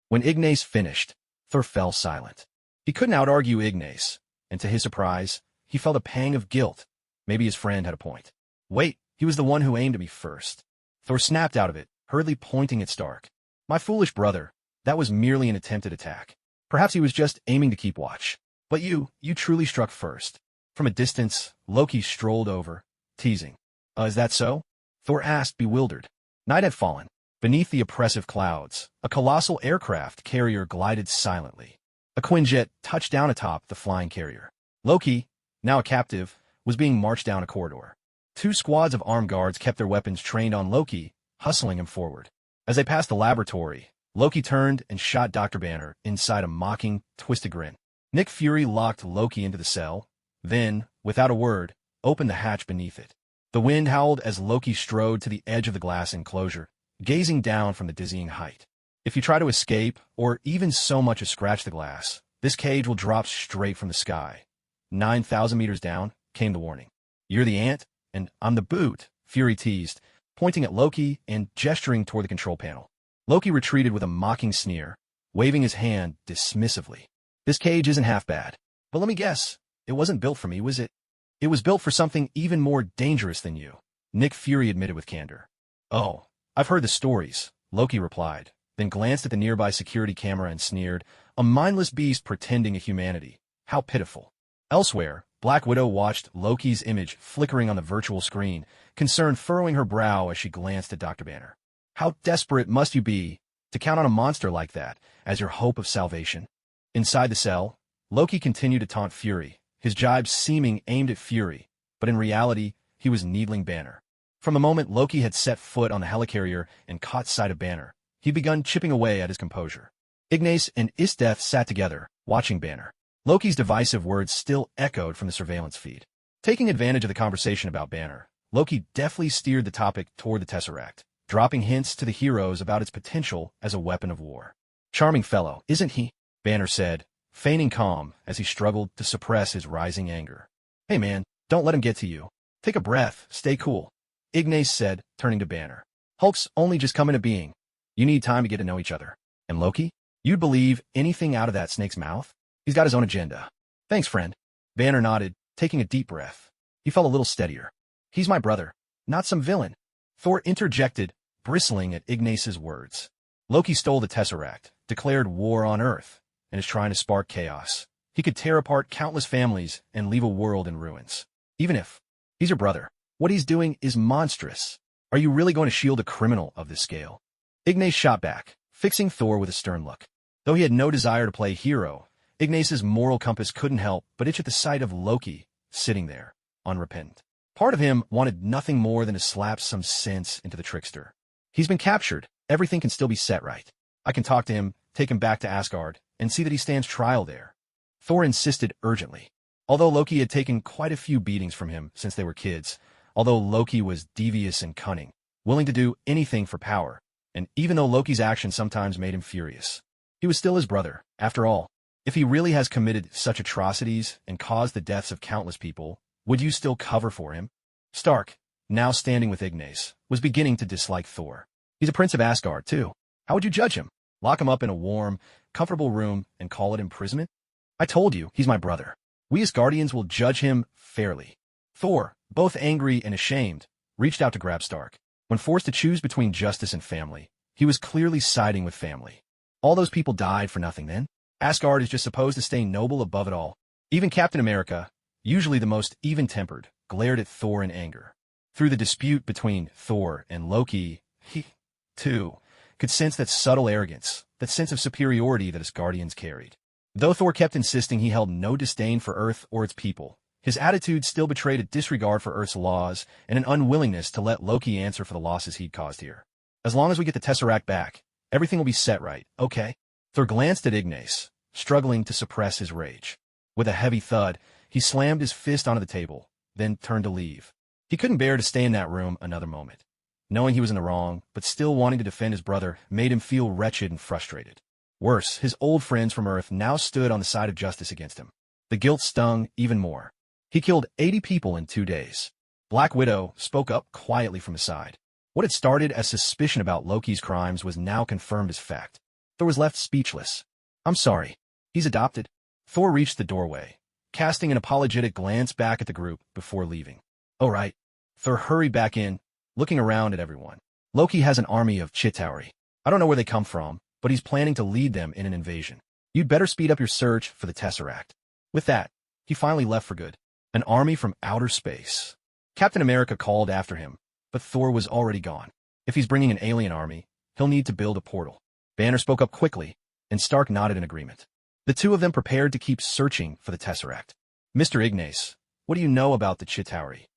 When Ignas finished, Thor fell silent. He couldn't out-argue Ignas, and to his surprise, he felt a pang of guilt. Maybe his friend had a point. Wait, he was the one who aimed at me first. Thor snapped out of it, hurriedly pointing at Stark. My foolish brother, that was merely an attempted attack. Perhaps he was just aiming to keep watch. But you truly struck first. From a distance, Loki strolled over, teasing. Is that so? Thor asked, bewildered. Night had fallen. Beneath the oppressive clouds, a colossal aircraft carrier glided silently. A Quinjet touched down atop the flying carrier. Loki, now a captive, was being marched down a corridor. Two squads of armed guards kept their weapons trained on Loki, hustling him forward. As they passed the laboratory, Loki turned and shot Dr. Banner inside a mocking, twisted grin. Nick Fury locked Loki into the cell, then, without a word, opened the hatch beneath it. The wind howled as Loki strode to the edge of the glass enclosure, gazing down from the dizzying height. If you try to escape, or even so much as scratch the glass, this cage will drop straight from the sky. 9,000 meters down came the warning. You're the ant, and I'm the boot, Fury teased, pointing at Loki and gesturing toward the control panel. Loki retreated with a mocking sneer, waving his hand dismissively. This cage isn't half bad. But let me guess, it wasn't built for me, was it? It was built for something even more dangerous than you, Nick Fury admitted with candor. Oh, I've heard the stories, Loki replied, then glanced at the nearby security camera and sneered, a mindless beast pretending a humanity. How pitiful. Elsewhere, Black Widow watched Loki's image flickering on the virtual screen, concern furrowing her brow as she glanced at Dr. Banner. How desperate must you be to count on a monster like that as your hope of salvation? Inside the cell, Loki continued to taunt Fury, his jibes seeming aimed at Fury, but in reality, he was needling Banner. From the moment Loki had set foot on the helicarrier and caught sight of Banner, he'd begun chipping away at his composure. Ignas and Esdeath sat together, watching Banner. Loki's divisive words still echoed from the surveillance feed. Taking advantage of the conversation about Banner, Loki deftly steered the topic toward the Tesseract, dropping hints to the heroes about its potential as a weapon of war. Charming fellow, isn't he? Banner said, feigning calm as he struggled to suppress his rising anger. Hey man, don't let him get to you. Take a breath, stay cool. Ignas said, turning to Banner. Hulk's only just come into being. You need time to get to know each other. And Loki? You'd believe anything out of that snake's mouth? He's got his own agenda. Thanks, friend. Banner nodded, taking a deep breath. He felt a little steadier. He's my brother, not some villain. Thor interjected, bristling at Ignas's words. Loki stole the Tesseract, declared war on Earth, and is trying to spark chaos. He could tear apart countless families and leave a world in ruins. Even if he's your brother, what he's doing is monstrous. Are you really going to shield a criminal of this scale? Ignas shot back, fixing Thor with a stern look. Though he had no desire to play hero, Ignas's moral compass couldn't help but itch at the sight of Loki sitting there, unrepentant. Part of him wanted nothing more than to slap some sense into the trickster. He's been captured. Everything can still be set right. I can talk to him, take him back to Asgard, and see that he stands trial there. Thor insisted urgently. Although Loki had taken quite a few beatings from him since they were kids, although Loki was devious and cunning, willing to do anything for power, and even though Loki's actions sometimes made him furious, he was still his brother, after all. If he really has committed such atrocities and caused the deaths of countless people, would you still cover for him? Stark, now standing with Ignas, was beginning to dislike Thor. He's a prince of Asgard, too. How would you judge him? Lock him up in a warm, comfortable room and call it imprisonment? I told you, he's my brother. We as Guardians will judge him fairly. Thor, both angry and ashamed, reached out to grab Stark. When forced to choose between justice and family, he was clearly siding with family. All those people died for nothing then. Asgard is just supposed to stay noble above it all. Even Captain America, usually the most even-tempered, glared at Thor in anger. Through the dispute between Thor and Loki, he, too, could sense that subtle arrogance, that sense of superiority that his guardians carried. Though Thor kept insisting he held no disdain for Earth or its people, his attitude still betrayed a disregard for Earth's laws and an unwillingness to let Loki answer for the losses he'd caused here. As long as we get the Tesseract back, everything will be set right, okay? Thor glanced at Ignas, struggling to suppress his rage. With a heavy thud, he slammed his fist onto the table, then turned to leave. He couldn't bear to stay in that room another moment. Knowing he was in the wrong, but still wanting to defend his brother, made him feel wretched and frustrated. Worse, his old friends from Earth now stood on the side of justice against him. The guilt stung even more. He killed 80 people in 2 days. Black Widow spoke up quietly from his side. What had started as suspicion about Loki's crimes was now confirmed as fact. Thor was left speechless. I'm sorry. He's adopted. Thor reached the doorway, casting an apologetic glance back at the group before leaving. Oh right. Thor hurried back in, looking around at everyone. Loki has an army of Chitauri. I don't know where they come from, but he's planning to lead them in an invasion. You'd better speed up your search for the Tesseract. With that, he finally left for good. An army from outer space. Captain America called after him, but Thor was already gone. If he's bringing an alien army, he'll need to build a portal. Banner spoke up quickly, and Stark nodded in agreement. The two of them prepared to keep searching for the Tesseract. Mr. Ignas, what do you know about the Chitauri?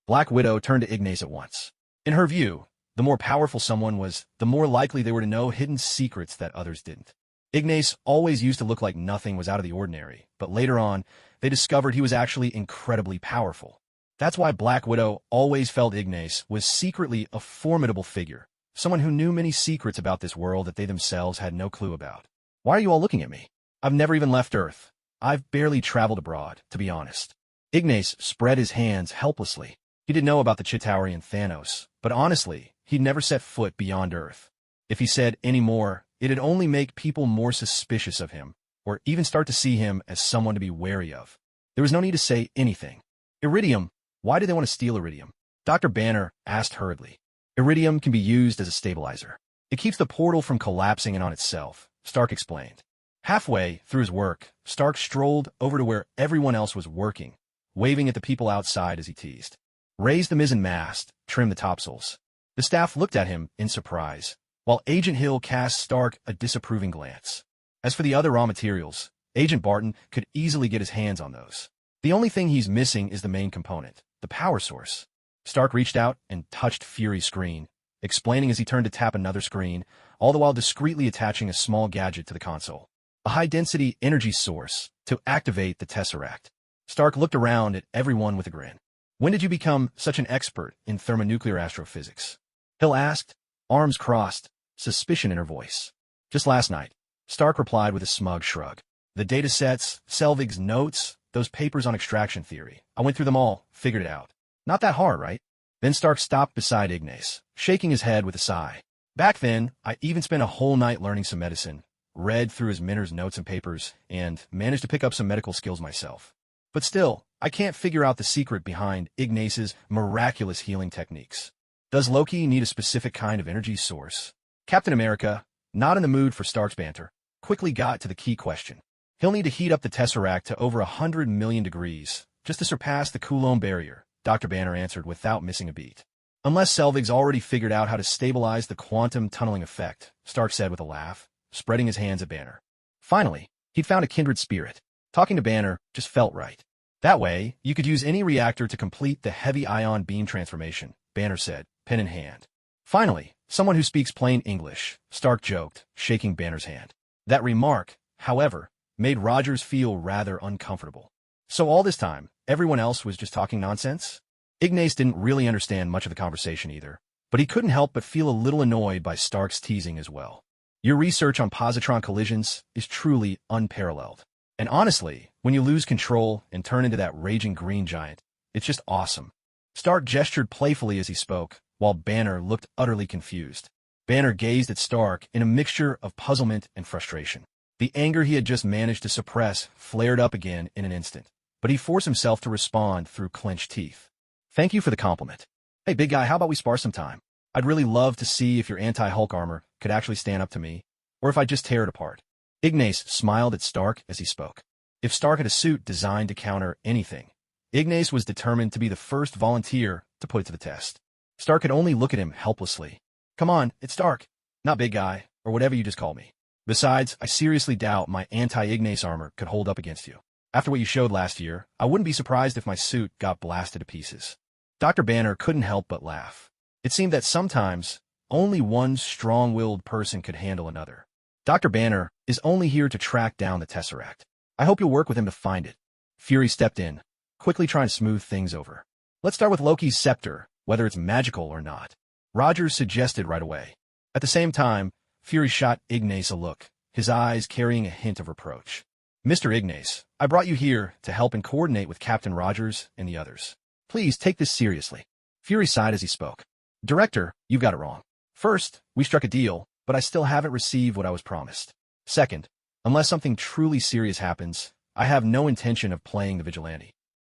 Black Widow turned to Ignas at once. In her view, the more powerful someone was, the more likely they were to know hidden secrets that others didn't. Ignas always used to look like nothing was out of the ordinary, but later on, they discovered he was actually incredibly powerful. That's why Black Widow always felt Ignas was secretly a formidable figure, someone who knew many secrets about this world that they themselves had no clue about. Why are you all looking at me? I've never even left Earth. I've barely traveled abroad, to be honest. Ignas spread his hands helplessly. He didn't know about the Chitauri and Thanos, but honestly, he'd never set foot beyond Earth. If he said any more, it'd only make people more suspicious of him, or even start to see him as someone to be wary of. There was no need to say anything. Iridium. Why do they want to steal Iridium? Dr. Banner asked hurriedly. Iridium can be used as a stabilizer. It keeps the portal from collapsing in on itself, Stark explained. Halfway through his work, Stark strolled over to where everyone else was working, waving at the people outside as he teased. Raise the mizzen mast, trim the topsails. The staff looked at him in surprise, while Agent Hill cast Stark a disapproving glance. As for the other raw materials, Agent Barton could easily get his hands on those. The only thing he's missing is the main component, the power source. Stark reached out and touched Fury's screen, explaining as he turned to tap another screen, all the while discreetly attaching a small gadget to the console. A high-density energy source to activate the Tesseract. Stark looked around at everyone with a grin. When did you become such an expert in thermonuclear astrophysics? Hill asked, arms crossed, suspicion in her voice. Just last night, Stark replied with a smug shrug. The datasets, Selvig's notes, those papers on extraction theory. I went through them all, figured it out. Not that hard, right? Then Stark stopped beside Ignas, shaking his head with a sigh. Back then, I even spent a whole night learning some medicine, read through his Minner's notes and papers, and managed to pick up some medical skills myself. But still, I can't figure out the secret behind Ignas's miraculous healing techniques. Does Loki need a specific kind of energy source? Captain America, not in the mood for Stark's banter, quickly got to the key question. He'll need to heat up the Tesseract to over 100 million degrees, just to surpass the Coulson barrier, Dr. Banner answered without missing a beat. Unless Selvig's already figured out how to stabilize the quantum tunneling effect, Stark said with a laugh, spreading his hands at Banner. Finally, he'd found a kindred spirit. Talking to Banner just felt right. That way, you could use any reactor to complete the heavy ion beam transformation, Banner said, pen in hand. Finally, someone who speaks plain English, Stark joked, shaking Banner's hand. That remark, however, made Rogers feel rather uncomfortable. So all this time, everyone else was just talking nonsense? Ignas didn't really understand much of the conversation either, but he couldn't help but feel a little annoyed by Stark's teasing as well. Your research on positron collisions is truly unparalleled. And honestly, when you lose control and turn into that raging green giant, it's just awesome. Stark gestured playfully as he spoke, while Banner looked utterly confused. Banner gazed at Stark in a mixture of puzzlement and frustration. The anger he had just managed to suppress flared up again in an instant, but he forced himself to respond through clenched teeth. Thank you for the compliment. Hey, big guy, how about we spar some time? I'd really love to see if your anti-Hulk armor could actually stand up to me, or if I just tear it apart. Ignas smiled at Stark as he spoke. If Stark had a suit designed to counter anything, Ignas was determined to be the first volunteer to put it to the test. Stark could only look at him helplessly. Come on, it's Stark, not big guy, or whatever you just call me. Besides, I seriously doubt my anti-Ignas armor could hold up against you. After what you showed last year, I wouldn't be surprised if my suit got blasted to pieces. Dr. Banner couldn't help but laugh. It seemed that sometimes, only one strong-willed person could handle another. Dr. Banner is only here to track down the Tesseract. I hope you'll work with him to find it. Fury stepped in, quickly trying to smooth things over. Let's start with Loki's scepter, whether it's magical or not. Rogers suggested right away. At the same time, Fury shot Ignas a look, his eyes carrying a hint of reproach. Mr. Ignas, I brought you here to help and coordinate with Captain Rogers and the others. Please take this seriously. Fury sighed as he spoke. Director, you've got it wrong. First, we struck a deal, but I still haven't received what I was promised. Second, unless something truly serious happens, I have no intention of playing the vigilante.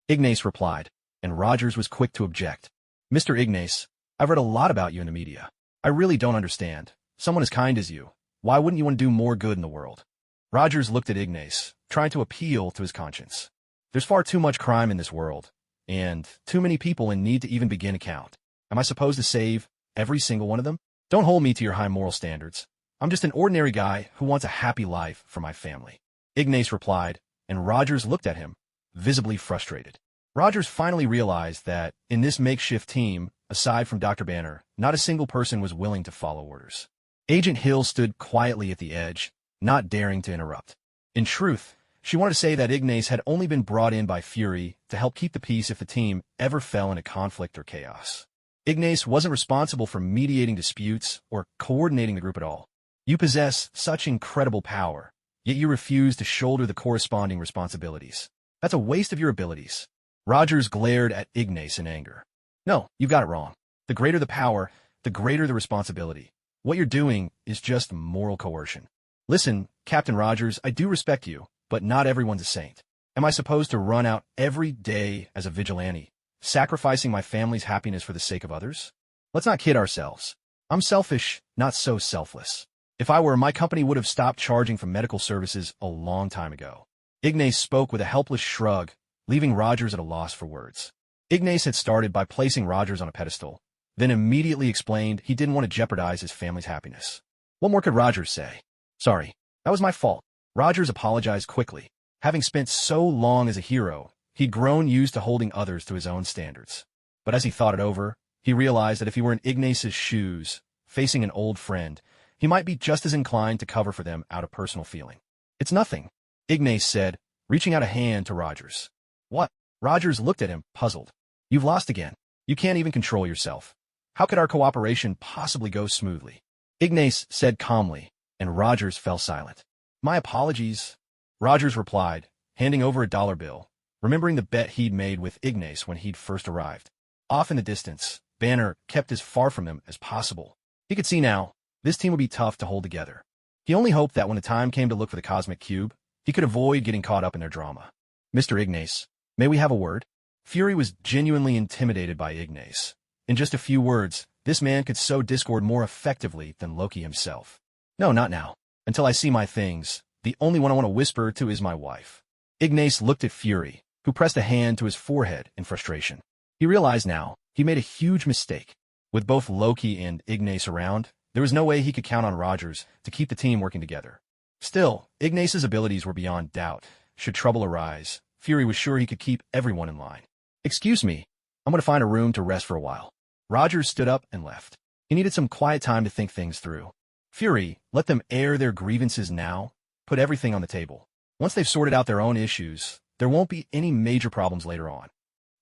Ignas replied, and Rogers was quick to object. Mr. Ignas, I've read a lot about you in the media. I really don't understand. Someone as kind as you, why wouldn't you want to do more good in the world? Rogers looked at Ignas, trying to appeal to his conscience. There's far too much crime in this world, and too many people in need to even begin a count. Am I supposed to save every single one of them? Don't hold me to your high moral standards. I'm just an ordinary guy who wants a happy life for my family. Ignas replied, and Rogers looked at him, visibly frustrated. Rogers finally realized that, in this makeshift team, aside from Dr. Banner, not a single person was willing to follow orders. Agent Hill stood quietly at the edge, not daring to interrupt. In truth, she wanted to say that Ignas had only been brought in by Fury to help keep the peace if the team ever fell into conflict or chaos. Ignas wasn't responsible for mediating disputes or coordinating the group at all. You possess such incredible power, yet you refuse to shoulder the corresponding responsibilities. That's a waste of your abilities. Rogers glared at Ignas in anger. No, you've got it wrong. The greater the power, the greater the responsibility. What you're doing is just moral coercion. Listen, Captain Rogers, I do respect you, but not everyone's a saint. Am I supposed to run out every day as a vigilante, sacrificing my family's happiness for the sake of others? Let's not kid ourselves. I'm selfish, not so selfless. If I were, my company would have stopped charging for medical services a long time ago. Ignas spoke with a helpless shrug, leaving Rogers at a loss for words. Ignas had started by placing Rogers on a pedestal, then immediately explained he didn't want to jeopardize his family's happiness. What more could Rogers say? Sorry, that was my fault. Rogers apologized quickly. Having spent so long as a hero, he'd grown used to holding others to his own standards. But as he thought it over, he realized that if he were in Ignas's shoes, facing an old friend, he might be just as inclined to cover for them out of personal feeling. It's nothing, Ignas said, reaching out a hand to Rogers. What? Rogers looked at him, puzzled. You've lost again. You can't even control yourself. How could our cooperation possibly go smoothly? Ignas said calmly, and Rogers fell silent. My apologies, Rogers replied, handing over a dollar bill, remembering the bet he'd made with Ignas when he'd first arrived. Off in the distance, Banner kept as far from him as possible. He could see now, this team would be tough to hold together. He only hoped that when the time came to look for the Cosmic Cube, he could avoid getting caught up in their drama. Mr. Ignas, may we have a word? Fury was genuinely intimidated by Ignas. In just a few words, this man could sow discord more effectively than Loki himself. No, not now. Until I see my things, the only one I want to whisper to is my wife. Ignas looked at Fury, who pressed a hand to his forehead in frustration. He realized now, he made a huge mistake. With both Loki and Ignas around, there was no way he could count on Rogers to keep the team working together. Still, Ignas's abilities were beyond doubt. Should trouble arise, Fury was sure he could keep everyone in line. Excuse me, I'm going to find a room to rest for a while. Rogers stood up and left. He needed some quiet time to think things through. Fury, let them air their grievances now. Put everything on the table. Once they've sorted out their own issues, there won't be any major problems later on.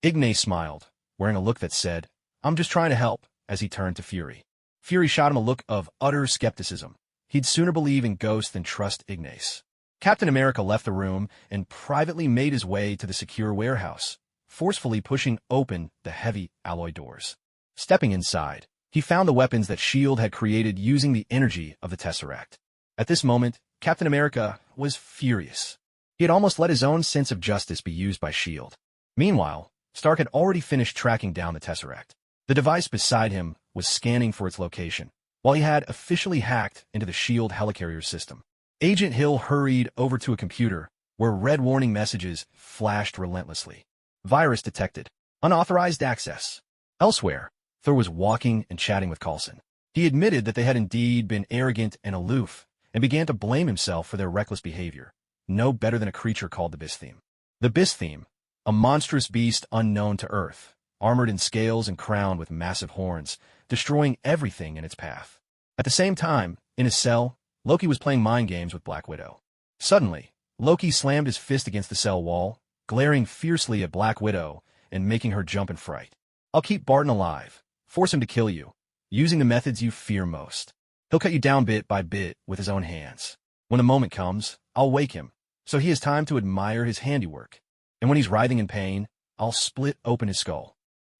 Ignas smiled, wearing a look that said, I'm just trying to help, as he turned to Fury. Fury shot him a look of utter skepticism. He'd sooner believe in ghosts than trust Ignas. Captain America left the room and privately made his way to the secure warehouse, forcefully pushing open the heavy alloy doors. Stepping inside, he found the weapons that S.H.I.E.L.D. had created using the energy of the Tesseract. At this moment, Captain America was furious. He had almost let his own sense of justice be used by S.H.I.E.L.D. Meanwhile, Stark had already finished tracking down the Tesseract. The device beside him was scanning for its location, while he had officially hacked into the S.H.I.E.L.D. helicarrier system. Agent Hill hurried over to a computer, where red warning messages flashed relentlessly. Virus detected. Unauthorized access. Elsewhere, Thor was walking and chatting with Coulson. He admitted that they had indeed been arrogant and aloof, and began to blame himself for their reckless behavior, no better than a creature called the Bistheme. The Bistheme, a monstrous beast unknown to Earth, armored in scales and crowned with massive horns, destroying everything in its path. At the same time, in his cell, Loki was playing mind games with Black Widow. Suddenly, Loki slammed his fist against the cell wall, glaring fiercely at Black Widow and making her jump in fright. I'll keep Barton alive, force him to kill you, using the methods you fear most. He'll cut you down bit by bit with his own hands. When the moment comes, I'll wake him, so he has time to admire his handiwork. And when he's writhing in pain, I'll split open his skull.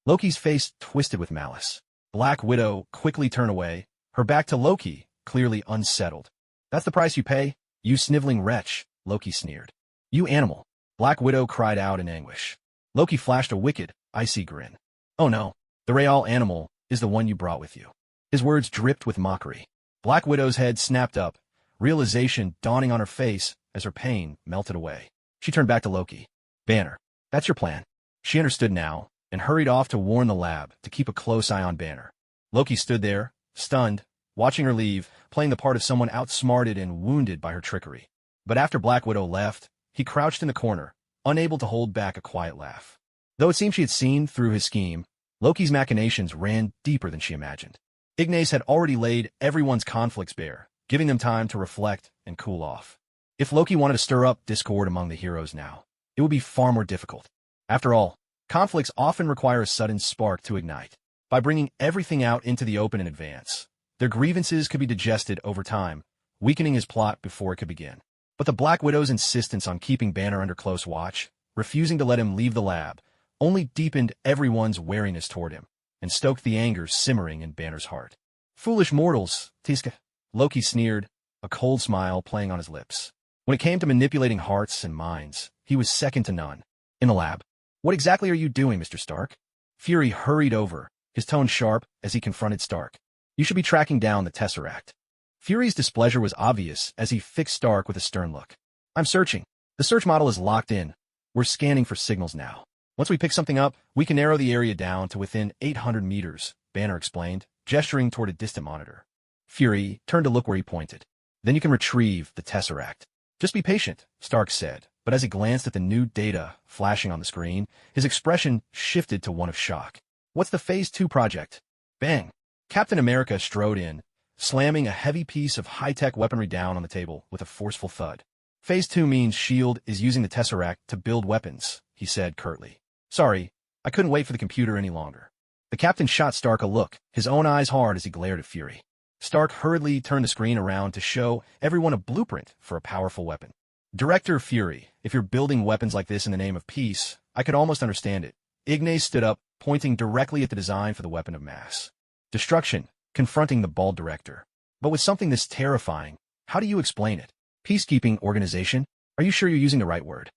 Loki's face twisted with malice. Black Widow quickly turned away, her back to Loki, clearly unsettled. That's the price you pay, you sniveling wretch, Loki sneered. You animal. Black Widow cried out in anguish. Loki flashed a wicked, icy grin. Oh no, the real animal is the one you brought with you. His words dripped with mockery. Black Widow's head snapped up, realization dawning on her face as her pain melted away. She turned back to Loki. Banner, that's your plan. She understood now, and hurried off to warn the lab to keep a close eye on Banner. Loki stood there, stunned, watching her leave, playing the part of someone outsmarted and wounded by her trickery. But after Black Widow left, he crouched in the corner, unable to hold back a quiet laugh. Though it seemed she had seen through his scheme, Loki's machinations ran deeper than she imagined. Ignas had already laid everyone's conflicts bare, giving them time to reflect and cool off. If Loki wanted to stir up discord among the heroes now, it would be far more difficult. After all, conflicts often require a sudden spark to ignite. By bringing everything out into the open in advance, their grievances could be digested over time, weakening his plot before it could begin. But the Black Widow's insistence on keeping Banner under close watch, refusing to let him leave the lab, only deepened everyone's wariness toward him, and stoked the anger simmering in Banner's heart. Foolish mortals, Tiska, Loki sneered, a cold smile playing on his lips. When it came to manipulating hearts and minds, he was second to none. In the lab, what exactly are you doing, Mr. Stark? Fury hurried over, his tone sharp as he confronted Stark. You should be tracking down the Tesseract. Fury's displeasure was obvious as he fixed Stark with a stern look. I'm searching. The search model is locked in. We're scanning for signals now. Once we pick something up, we can narrow the area down to within 800 meters, Banner explained, gesturing toward a distant monitor. Fury turned to look where he pointed. Then you can retrieve the Tesseract. Just be patient, Stark said, but as he glanced at the new data flashing on the screen, his expression shifted to one of shock. What's the Phase 2 project? Bang! Captain America strode in, slamming a heavy piece of high-tech weaponry down on the table with a forceful thud. Phase 2 means S.H.I.E.L.D. is using the Tesseract to build weapons, he said curtly. Sorry, I couldn't wait for the computer any longer. The captain shot Stark a look, his own eyes hard as he glared at Fury. Stark hurriedly turned the screen around to show everyone a blueprint for a powerful weapon. Director Fury, if you're building weapons like this in the name of peace, I could almost understand it. Ignas stood up, pointing directly at the design for the weapon of mass destruction, confronting the bald director. But with something this terrifying, how do you explain it? Peacekeeping organization? Are you sure you're using the right word?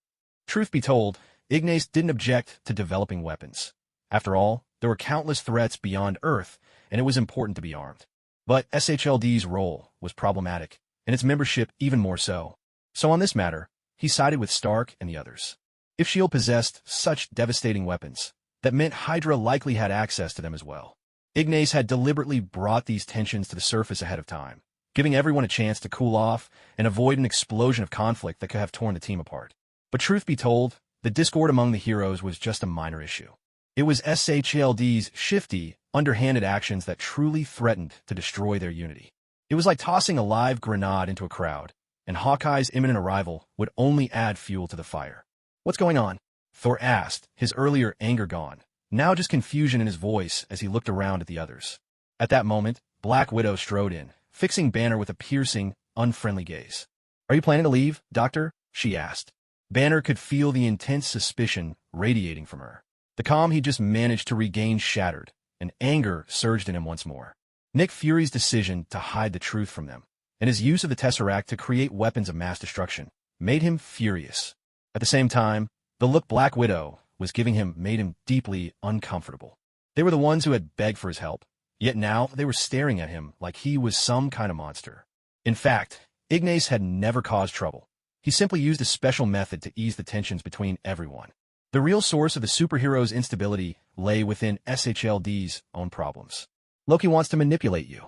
Truth be told, Ignas didn't object to developing weapons. After all, there were countless threats beyond Earth, and it was important to be armed. But SHLD's role was problematic, and its membership even more so. So on this matter, he sided with Stark and the others. If S.H.I.E.L.D. possessed such devastating weapons, that meant Hydra likely had access to them as well. Ignas had deliberately brought these tensions to the surface ahead of time, giving everyone a chance to cool off and avoid an explosion of conflict that could have torn the team apart. But truth be told, the discord among the heroes was just a minor issue. It was SHLD's shifty, underhanded actions that truly threatened to destroy their unity. It was like tossing a live grenade into a crowd, and Hawkeye's imminent arrival would only add fuel to the fire. What's going on? Thor asked, his earlier anger gone, now just confusion in his voice as he looked around at the others. At that moment, Black Widow strode in, fixing Banner with a piercing, unfriendly gaze. Are you planning to leave, Doctor? She asked. Banner could feel the intense suspicion radiating from her. The calm he just managed to regain shattered, and anger surged in him once more. Nick Fury's decision to hide the truth from them, and his use of the Tesseract to create weapons of mass destruction, made him furious. At the same time, the look Black Widow was giving him made him deeply uncomfortable. They were the ones who had begged for his help, yet now they were staring at him like he was some kind of monster. In fact, Ignas had never caused trouble. He simply used a special method to ease the tensions between everyone. The real source of the superhero's instability lay within SHLD's own problems. Loki wants to manipulate you,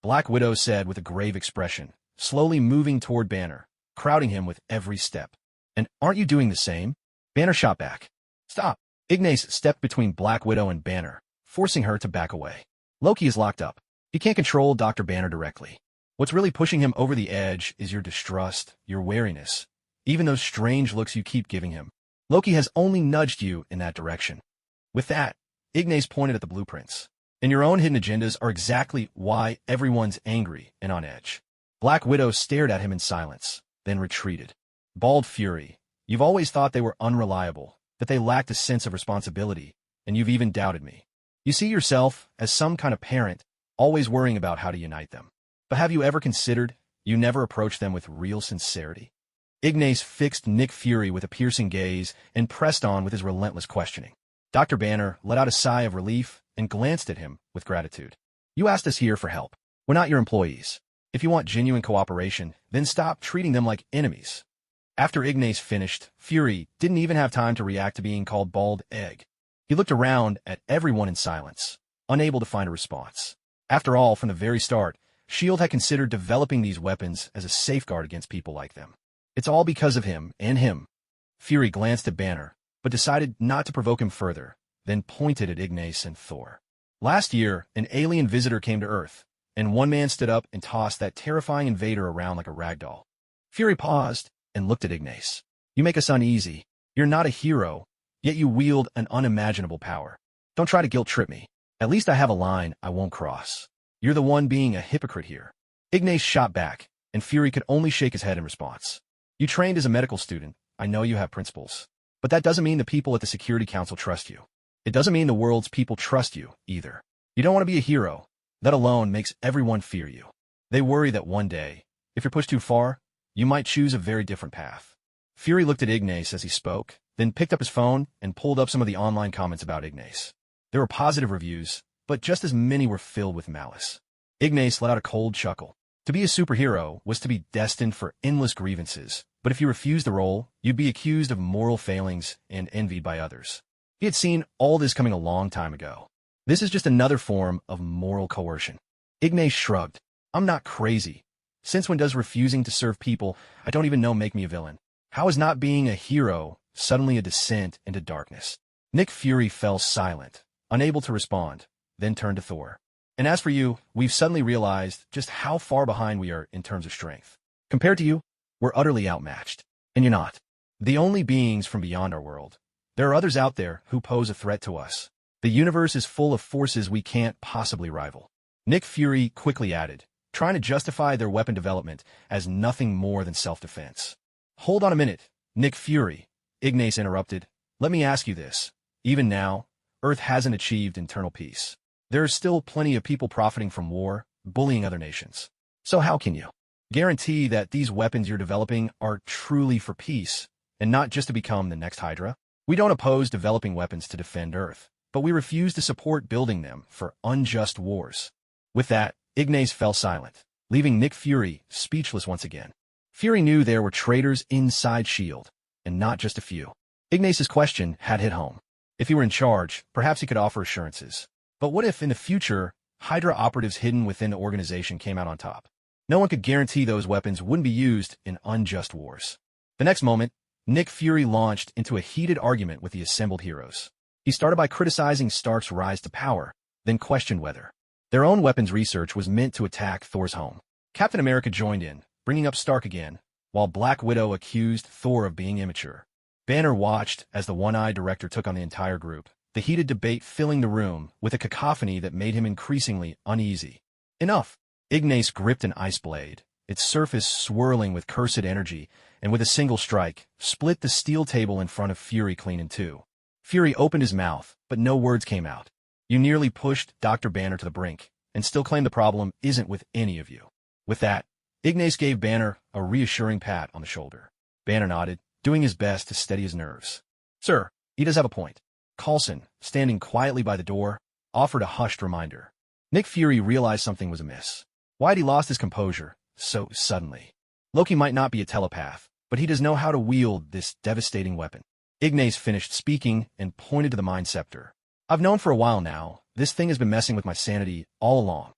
Black Widow said with a grave expression, slowly moving toward Banner, crowding him with every step. And aren't you doing the same? Banner shot back. Stop. Ignas stepped between Black Widow and Banner, forcing her to back away. Loki is locked up. He can't control Dr. Banner directly. What's really pushing him over the edge is your distrust, your wariness, even those strange looks you keep giving him. Loki has only nudged you in that direction. With that, Ignas pointed at the blueprints. And your own hidden agendas are exactly why everyone's angry and on edge. Black Widow stared at him in silence, then retreated. Bald Fury, you've always thought they were unreliable, that they lacked a sense of responsibility, and you've even doubted me. You see yourself as some kind of parent, always worrying about how to unite them. But have you ever considered you never approach them with real sincerity? Ignas fixed Nick Fury with a piercing gaze and pressed on with his relentless questioning. Dr. Banner let out a sigh of relief and glanced at him with gratitude. You asked us here for help. We're not your employees. If you want genuine cooperation, then stop treating them like enemies. After Ignas finished, Fury didn't even have time to react to being called bald egg. He looked around at everyone in silence, unable to find a response. After all, from the very start, S.H.I.E.L.D. had considered developing these weapons as a safeguard against people like them. It's all because of him and him. Fury glanced at Banner, but decided not to provoke him further, then pointed at Ignas and Thor. Last year, an alien visitor came to Earth, and one man stood up and tossed that terrifying invader around like a ragdoll. Fury paused and looked at Ignas. You make us uneasy. You're not a hero, yet you wield an unimaginable power. Don't try to guilt-trip me. At least I have a line I won't cross. You're the one being a hypocrite here. Ignas shot back, and Fury could only shake his head in response. You trained as a medical student. I know you have principles. But that doesn't mean the people at the Security Council trust you. It doesn't mean the world's people trust you, either. You don't want to be a hero. That alone makes everyone fear you. They worry that one day, if you're pushed too far, you might choose a very different path. Fury looked at Ignas as he spoke, then picked up his phone and pulled up some of the online comments about Ignas. There were positive reviews, but just as many were filled with malice. Ignas let out a cold chuckle. To be a superhero was to be destined for endless grievances, but if you refused the role, you'd be accused of moral failings and envied by others. He had seen all this coming a long time ago. This is just another form of moral coercion. Ignas shrugged. I'm not crazy. Since when does refusing to serve people I don't even know make me a villain? How is not being a hero suddenly a descent into darkness? Nick Fury fell silent, unable to respond, then turned to Thor. And as for you, we've suddenly realized just how far behind we are in terms of strength. Compared to you, we're utterly outmatched. And you're not. The only beings from beyond our world. There are others out there who pose a threat to us. The universe is full of forces we can't possibly rival. Nick Fury quickly added, trying to justify their weapon development as nothing more than self-defense. Hold on a minute, Nick Fury, Ignas interrupted. Let me ask you this. Even now, Earth hasn't achieved internal peace. There are still plenty of people profiting from war, bullying other nations. So how can you guarantee that these weapons you're developing are truly for peace, and not just to become the next Hydra? We don't oppose developing weapons to defend Earth, but we refuse to support building them for unjust wars. With that, Ignas fell silent, leaving Nick Fury speechless once again. Fury knew there were traitors inside S.H.I.E.L.D., and not just a few. Ignas's question had hit home. If he were in charge, perhaps he could offer assurances. But what if, in the future, Hydra operatives hidden within the organization came out on top? No one could guarantee those weapons wouldn't be used in unjust wars. The next moment, Nick Fury launched into a heated argument with the assembled heroes. He started by criticizing Stark's rise to power, then questioned whether their own weapons research was meant to attack Thor's home. Captain America joined in, bringing up Stark again, while Black Widow accused Thor of being immature. Banner watched as the one-eyed director took on the entire group, the heated debate filling the room with a cacophony that made him increasingly uneasy. Enough! Ignas gripped an ice blade, its surface swirling with cursed energy, and with a single strike, split the steel table in front of Fury clean in two. Fury opened his mouth, but no words came out. You nearly pushed Dr. Banner to the brink, and still claim the problem isn't with any of you. With that, Ignas gave Banner a reassuring pat on the shoulder. Banner nodded, doing his best to steady his nerves. Sir, he does have a point. Coulson, standing quietly by the door, offered a hushed reminder. Nick Fury realized something was amiss. Why had he lost his composure so suddenly? Loki might not be a telepath, but he does know how to wield this devastating weapon. Ignas finished speaking and pointed to the Mind Scepter. I've known for a while now, this thing has been messing with my sanity all along.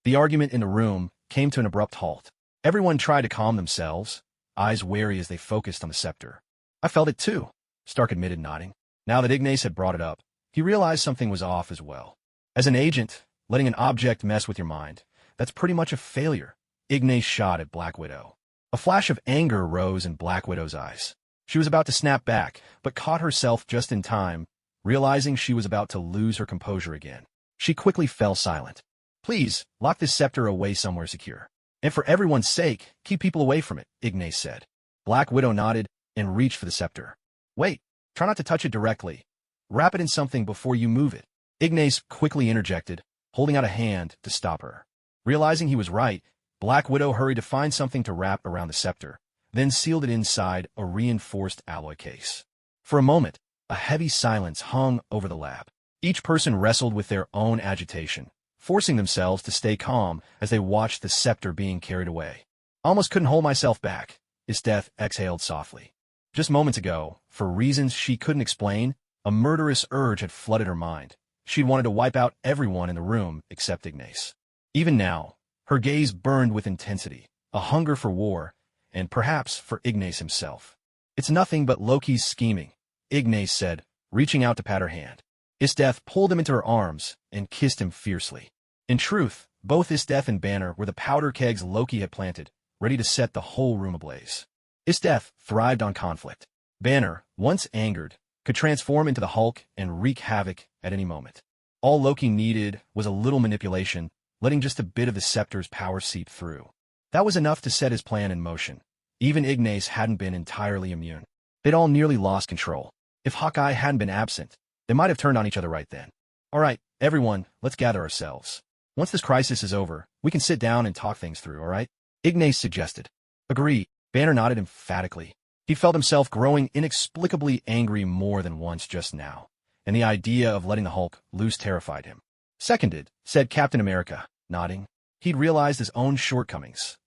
The argument in the room came to an abrupt halt. Everyone tried to calm themselves, eyes wary as they focused on the scepter. I felt it too, Stark admitted, nodding. Now that Ignas had brought it up, he realized something was off as well. As an agent, letting an object mess with your mind, that's pretty much a failure. Ignas shot at Black Widow. A flash of anger rose in Black Widow's eyes. She was about to snap back, but caught herself just in time, realizing she was about to lose her composure again. She quickly fell silent. Please, lock this scepter away somewhere secure. And for everyone's sake, keep people away from it, Ignas said. Black Widow nodded and reached for the scepter. Wait, try not to touch it directly. Wrap it in something before you move it. Ignas quickly interjected, holding out a hand to stop her. Realizing he was right, Black Widow hurried to find something to wrap around the scepter, then sealed it inside a reinforced alloy case. For a moment, a heavy silence hung over the lab. Each person wrestled with their own agitation, forcing themselves to stay calm as they watched the scepter being carried away. Almost couldn't hold myself back, Esdeath exhaled softly. Just moments ago, for reasons she couldn't explain, a murderous urge had flooded her mind. She'd wanted to wipe out everyone in the room except Ignas. Even now, her gaze burned with intensity, a hunger for war, and perhaps for Ignas himself. "It's nothing but Loki's scheming," Ignas said, reaching out to pat her hand. Esdeath pulled him into her arms and kissed him fiercely. In truth, both Esdeath and Banner were the powder kegs Loki had planted, ready to set the whole room ablaze. Esdeath thrived on conflict. Banner, once angered, could transform into the Hulk and wreak havoc at any moment. All Loki needed was a little manipulation, letting just a bit of the scepter's power seep through. That was enough to set his plan in motion. Even Ignas hadn't been entirely immune. They'd all nearly lost control. If Hawkeye hadn't been absent, they might have turned on each other right then. "All right, everyone, let's gather ourselves. Once this crisis is over, we can sit down and talk things through, all right?" Ignas suggested. "Agree." Banner nodded emphatically. He felt himself growing inexplicably angry more than once just now, and the idea of letting the Hulk loose terrified him. "Seconded," said Captain America, nodding. He'd realized his own shortcomings.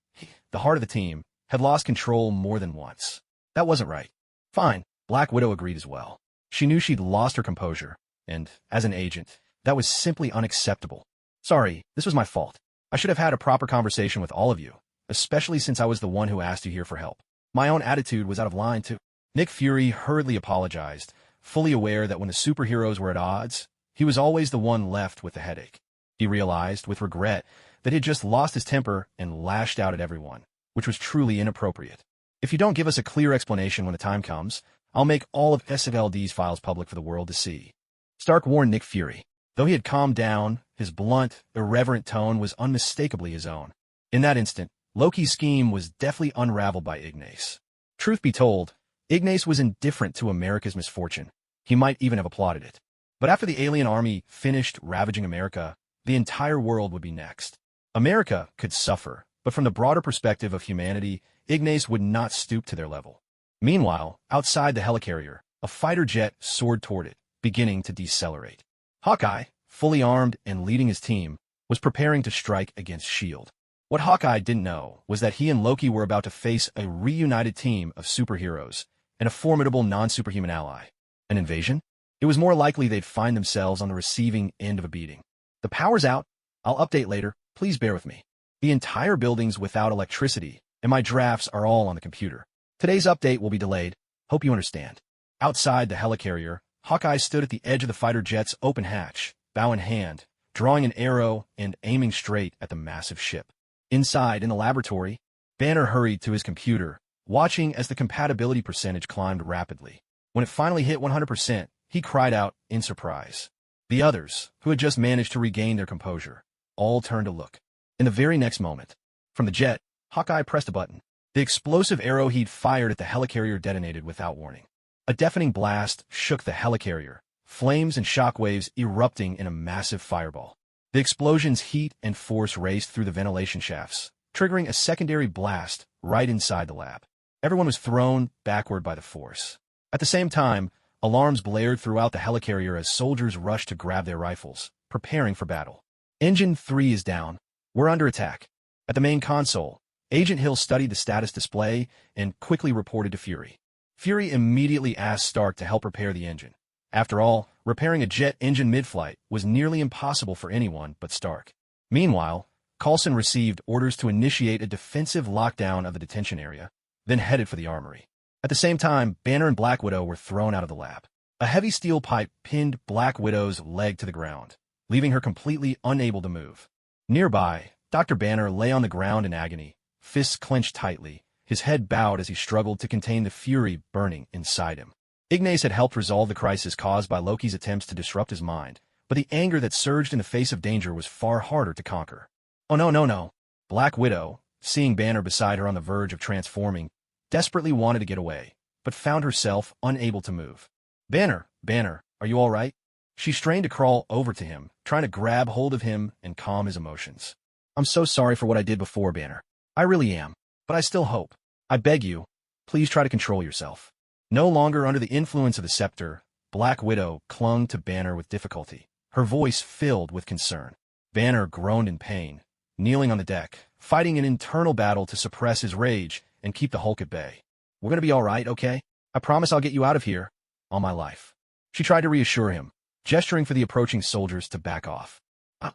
The heart of the team had lost control more than once. That wasn't right. "Fine," Black Widow agreed as well. She knew she'd lost her composure, and, as an agent, that was simply unacceptable. "Sorry, this was my fault. I should have had a proper conversation with all of you, especially since I was the one who asked you here for help. My own attitude was out of line, too." Nick Fury hurriedly apologized, fully aware that when the superheroes were at odds, he was always the one left with the headache. He realized, with regret, that he'd just lost his temper and lashed out at everyone, which was truly inappropriate. "If you don't give us a clear explanation when the time comes, I'll make all of SFLD's files public for the world to see," Stark warned Nick Fury. Though he had calmed down, his blunt, irreverent tone was unmistakably his own. In that instant, Loki's scheme was deftly unraveled by Ignas. Truth be told, Ignas was indifferent to America's misfortune. He might even have applauded it. But after the alien army finished ravaging America, the entire world would be next. America could suffer, but from the broader perspective of humanity, Ignas would not stoop to their level. Meanwhile, outside the helicarrier, a fighter jet soared toward it, beginning to decelerate. Hawkeye, fully armed and leading his team, was preparing to strike against S.H.I.E.L.D. What Hawkeye didn't know was that he and Loki were about to face a reunited team of superheroes and a formidable non-superhuman ally. An invasion? It was more likely they'd find themselves on the receiving end of a beating. "The power's out. I'll update later. Please bear with me. The entire building's without electricity, and my drafts are all on the computer. Today's update will be delayed. Hope you understand." Outside the helicarrier, Hawkeye stood at the edge of the fighter jet's open hatch, bow in hand, drawing an arrow and aiming straight at the massive ship. Inside, in the laboratory, Banner hurried to his computer, watching as the compatibility percentage climbed rapidly. When it finally hit 100%, he cried out in surprise. The others, who had just managed to regain their composure, all turned to look. In the very next moment, from the jet, Hawkeye pressed a button. The explosive arrow he'd fired at the helicarrier detonated without warning. A deafening blast shook the helicarrier, flames and shockwaves erupting in a massive fireball. The explosion's heat and force raced through the ventilation shafts, triggering a secondary blast right inside the lab. Everyone was thrown backward by the force. At the same time, alarms blared throughout the helicarrier as soldiers rushed to grab their rifles, preparing for battle. "Engine 3 is down. We're under attack." At the main console, Agent Hill studied the status display and quickly reported to Fury. Fury immediately asked Stark to help repair the engine. After all, repairing a jet engine mid-flight was nearly impossible for anyone but Stark. Meanwhile, Coulson received orders to initiate a defensive lockdown of the detention area, then headed for the armory. At the same time, Banner and Black Widow were thrown out of the lab. A heavy steel pipe pinned Black Widow's leg to the ground, leaving her completely unable to move. Nearby, Dr. Banner lay on the ground in agony, fists clenched tightly, his head bowed as he struggled to contain the fury burning inside him. Ignas had helped resolve the crisis caused by Loki's attempts to disrupt his mind, but the anger that surged in the face of danger was far harder to conquer. "Oh no. Black Widow, seeing Banner beside her on the verge of transforming, desperately wanted to get away, but found herself unable to move. Banner, are you all right?" She strained to crawl over to him, trying to grab hold of him and calm his emotions. "I'm so sorry for what I did before, Banner. I really am, but I still hope. I beg you, please try to control yourself." No longer under the influence of the scepter, Black Widow clung to Banner with difficulty, her voice filled with concern. Banner groaned in pain, kneeling on the deck, fighting an internal battle to suppress his rage and keep the Hulk at bay. We're gonna be all right, okay? I promise I'll get you out of here. All my life. She tried to reassure him, gesturing for the approaching soldiers to back off.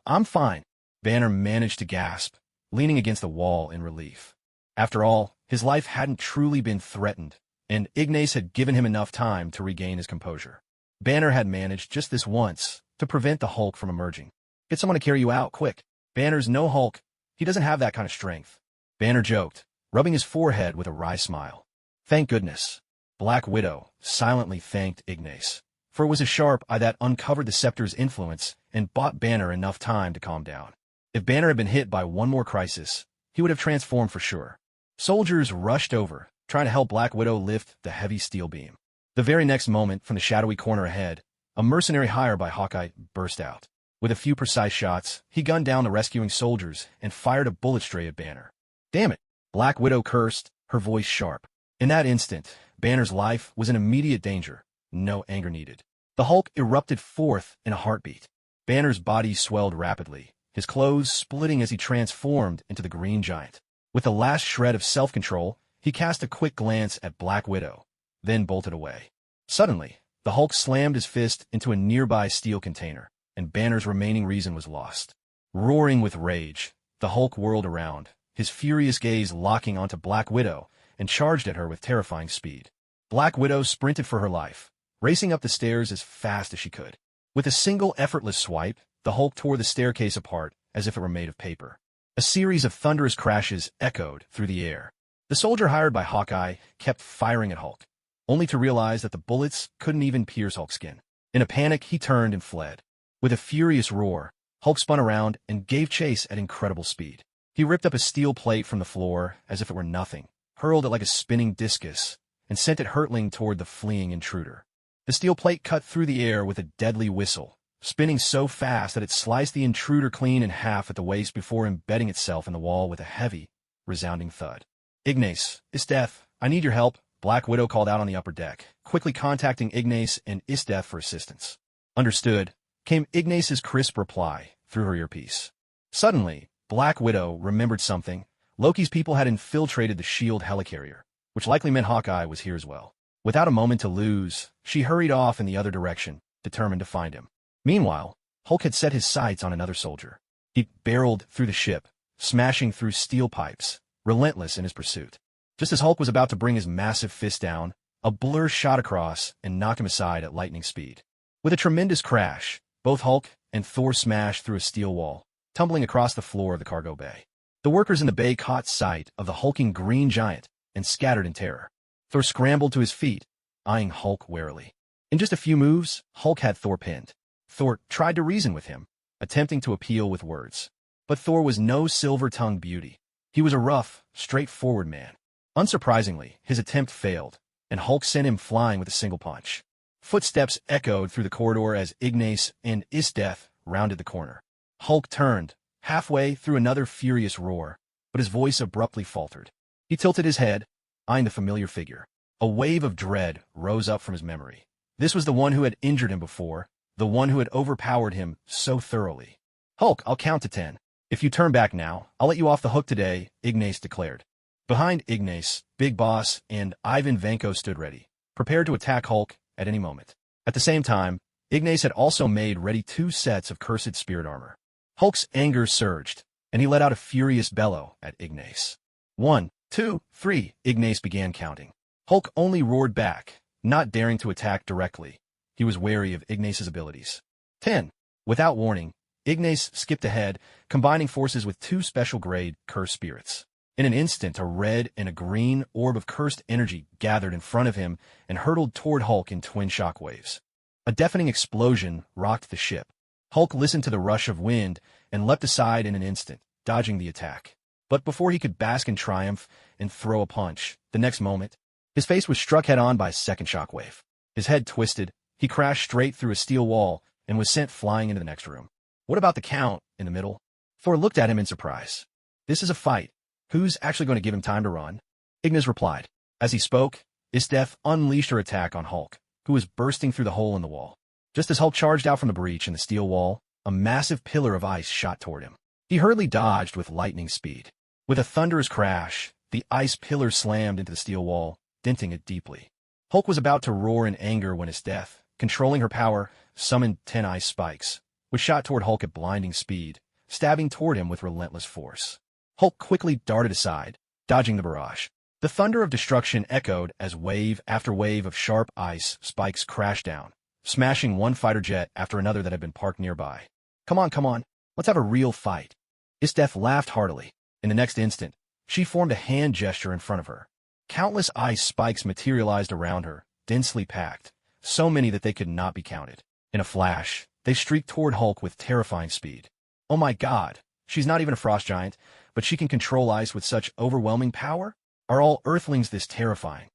I'm fine. Banner managed to gasp, leaning against the wall in relief. After all, his life hadn't truly been threatened, and Ignas had given him enough time to regain his composure. Banner had managed just this once to prevent the Hulk from emerging. Get someone to carry you out, quick. Banner's no Hulk. He doesn't have that kind of strength. Banner joked, rubbing his forehead with a wry smile. Thank goodness. Black Widow silently thanked Ignas, for it was a sharp eye that uncovered the scepter's influence and bought Banner enough time to calm down. If Banner had been hit by one more crisis, he would have transformed for sure. Soldiers rushed over, trying to help Black Widow lift the heavy steel beam. The very next moment, from the shadowy corner ahead, a mercenary hire by Hawkeye burst out. With a few precise shots, he gunned down the rescuing soldiers and fired a bullet straight at Banner. Damn it! Black Widow cursed, her voice sharp. In that instant, Banner's life was in immediate danger. No anger needed. The Hulk erupted forth in a heartbeat. Banner's body swelled rapidly, his clothes splitting as he transformed into the Green Giant. With the last shred of self-control, he cast a quick glance at Black Widow, then bolted away. Suddenly, the Hulk slammed his fist into a nearby steel container, and Banner's remaining reason was lost. Roaring with rage, the Hulk whirled around, his furious gaze locking onto Black Widow, and charged at her with terrifying speed. Black Widow sprinted for her life, racing up the stairs as fast as she could. With a single effortless swipe, the Hulk tore the staircase apart as if it were made of paper. A series of thunderous crashes echoed through the air. The soldier hired by Hawkeye kept firing at Hulk, only to realize that the bullets couldn't even pierce Hulk's skin. In a panic, he turned and fled. With a furious roar, Hulk spun around and gave chase at incredible speed. He ripped up a steel plate from the floor as if it were nothing, hurled it like a spinning discus, and sent it hurtling toward the fleeing intruder. The steel plate cut through the air with a deadly whistle, spinning so fast that it sliced the intruder clean in half at the waist before embedding itself in the wall with a heavy, resounding thud. Ignas, Esdeath, I need your help, Black Widow called out on the upper deck, quickly contacting Ignas and Esdeath for assistance. Understood, came Ignas's crisp reply through her earpiece. Suddenly, Black Widow remembered something. Loki's people had infiltrated the S.H.I.E.L.D. helicarrier, which likely meant Hawkeye was here as well. Without a moment to lose, she hurried off in the other direction, determined to find him. Meanwhile, Hulk had set his sights on another soldier. He barreled through the ship, smashing through steel pipes, relentless in his pursuit. Just as Hulk was about to bring his massive fist down, a blur shot across and knocked him aside at lightning speed. With a tremendous crash, both Hulk and Thor smashed through a steel wall, tumbling across the floor of the cargo bay. The workers in the bay caught sight of the hulking Green Giant and scattered in terror. Thor scrambled to his feet, eyeing Hulk warily. In just a few moves, Hulk had Thor pinned. Thor tried to reason with him, attempting to appeal with words. But Thor was no silver-tongued beauty. He was a rough, straightforward man. Unsurprisingly, his attempt failed, and Hulk sent him flying with a single punch. Footsteps echoed through the corridor as Ignas and Esdeath rounded the corner. Hulk turned, halfway through another furious roar, but his voice abruptly faltered. He tilted his head, eyeing the familiar figure. A wave of dread rose up from his memory. This was the one who had injured him before, the one who had overpowered him so thoroughly. Hulk, I'll count to 10. If you turn back now, I'll let you off the hook today, Ignas declared. Behind Ignas, Big Boss and Ivan Vanko stood ready, prepared to attack Hulk at any moment. At the same time, Ignas had also made ready 2 sets of cursed spirit armor. Hulk's anger surged, and he let out a furious bellow at Ignas. 1, 2, 3, Ignas began counting. Hulk only roared back, not daring to attack directly. He was wary of Ignas's abilities. 10. Without warning, Ignas skipped ahead, combining forces with 2 special-grade cursed spirits. In an instant, a red and a green orb of cursed energy gathered in front of him and hurtled toward Hulk in twin shockwaves. A deafening explosion rocked the ship. Hulk listened to the rush of wind and leapt aside in an instant, dodging the attack. But before he could bask in triumph and throw a punch, the next moment, his face was struck head-on by a second shockwave. His head twisted, he crashed straight through a steel wall and was sent flying into the next room. What about the Count in the middle? Thor looked at him in surprise. This is a fight. Who's actually going to give him time to run? Ignas replied. As he spoke, Esdeath unleashed her attack on Hulk, who was bursting through the hole in the wall. Just as Hulk charged out from the breach in the steel wall, a massive pillar of ice shot toward him. He hurriedly dodged with lightning speed. With a thunderous crash, the ice pillar slammed into the steel wall, denting it deeply. Hulk was about to roar in anger when Esdeath, controlling her power, summoned 10 ice spikes, which shot toward Hulk at blinding speed, stabbing toward him with relentless force. Hulk quickly darted aside, dodging the barrage. The thunder of destruction echoed as wave after wave of sharp ice spikes crashed down, smashing one fighter jet after another that had been parked nearby. Come on, let's have a real fight. Esdeath laughed heartily. In the next instant, she formed a hand gesture in front of her. Countless ice spikes materialized around her, densely packed, so many that they could not be counted. In a flash, they streaked toward Hulk with terrifying speed. Oh my god, she's not even a frost giant, but she can control ice with such overwhelming power? Are all Earthlings this terrifying?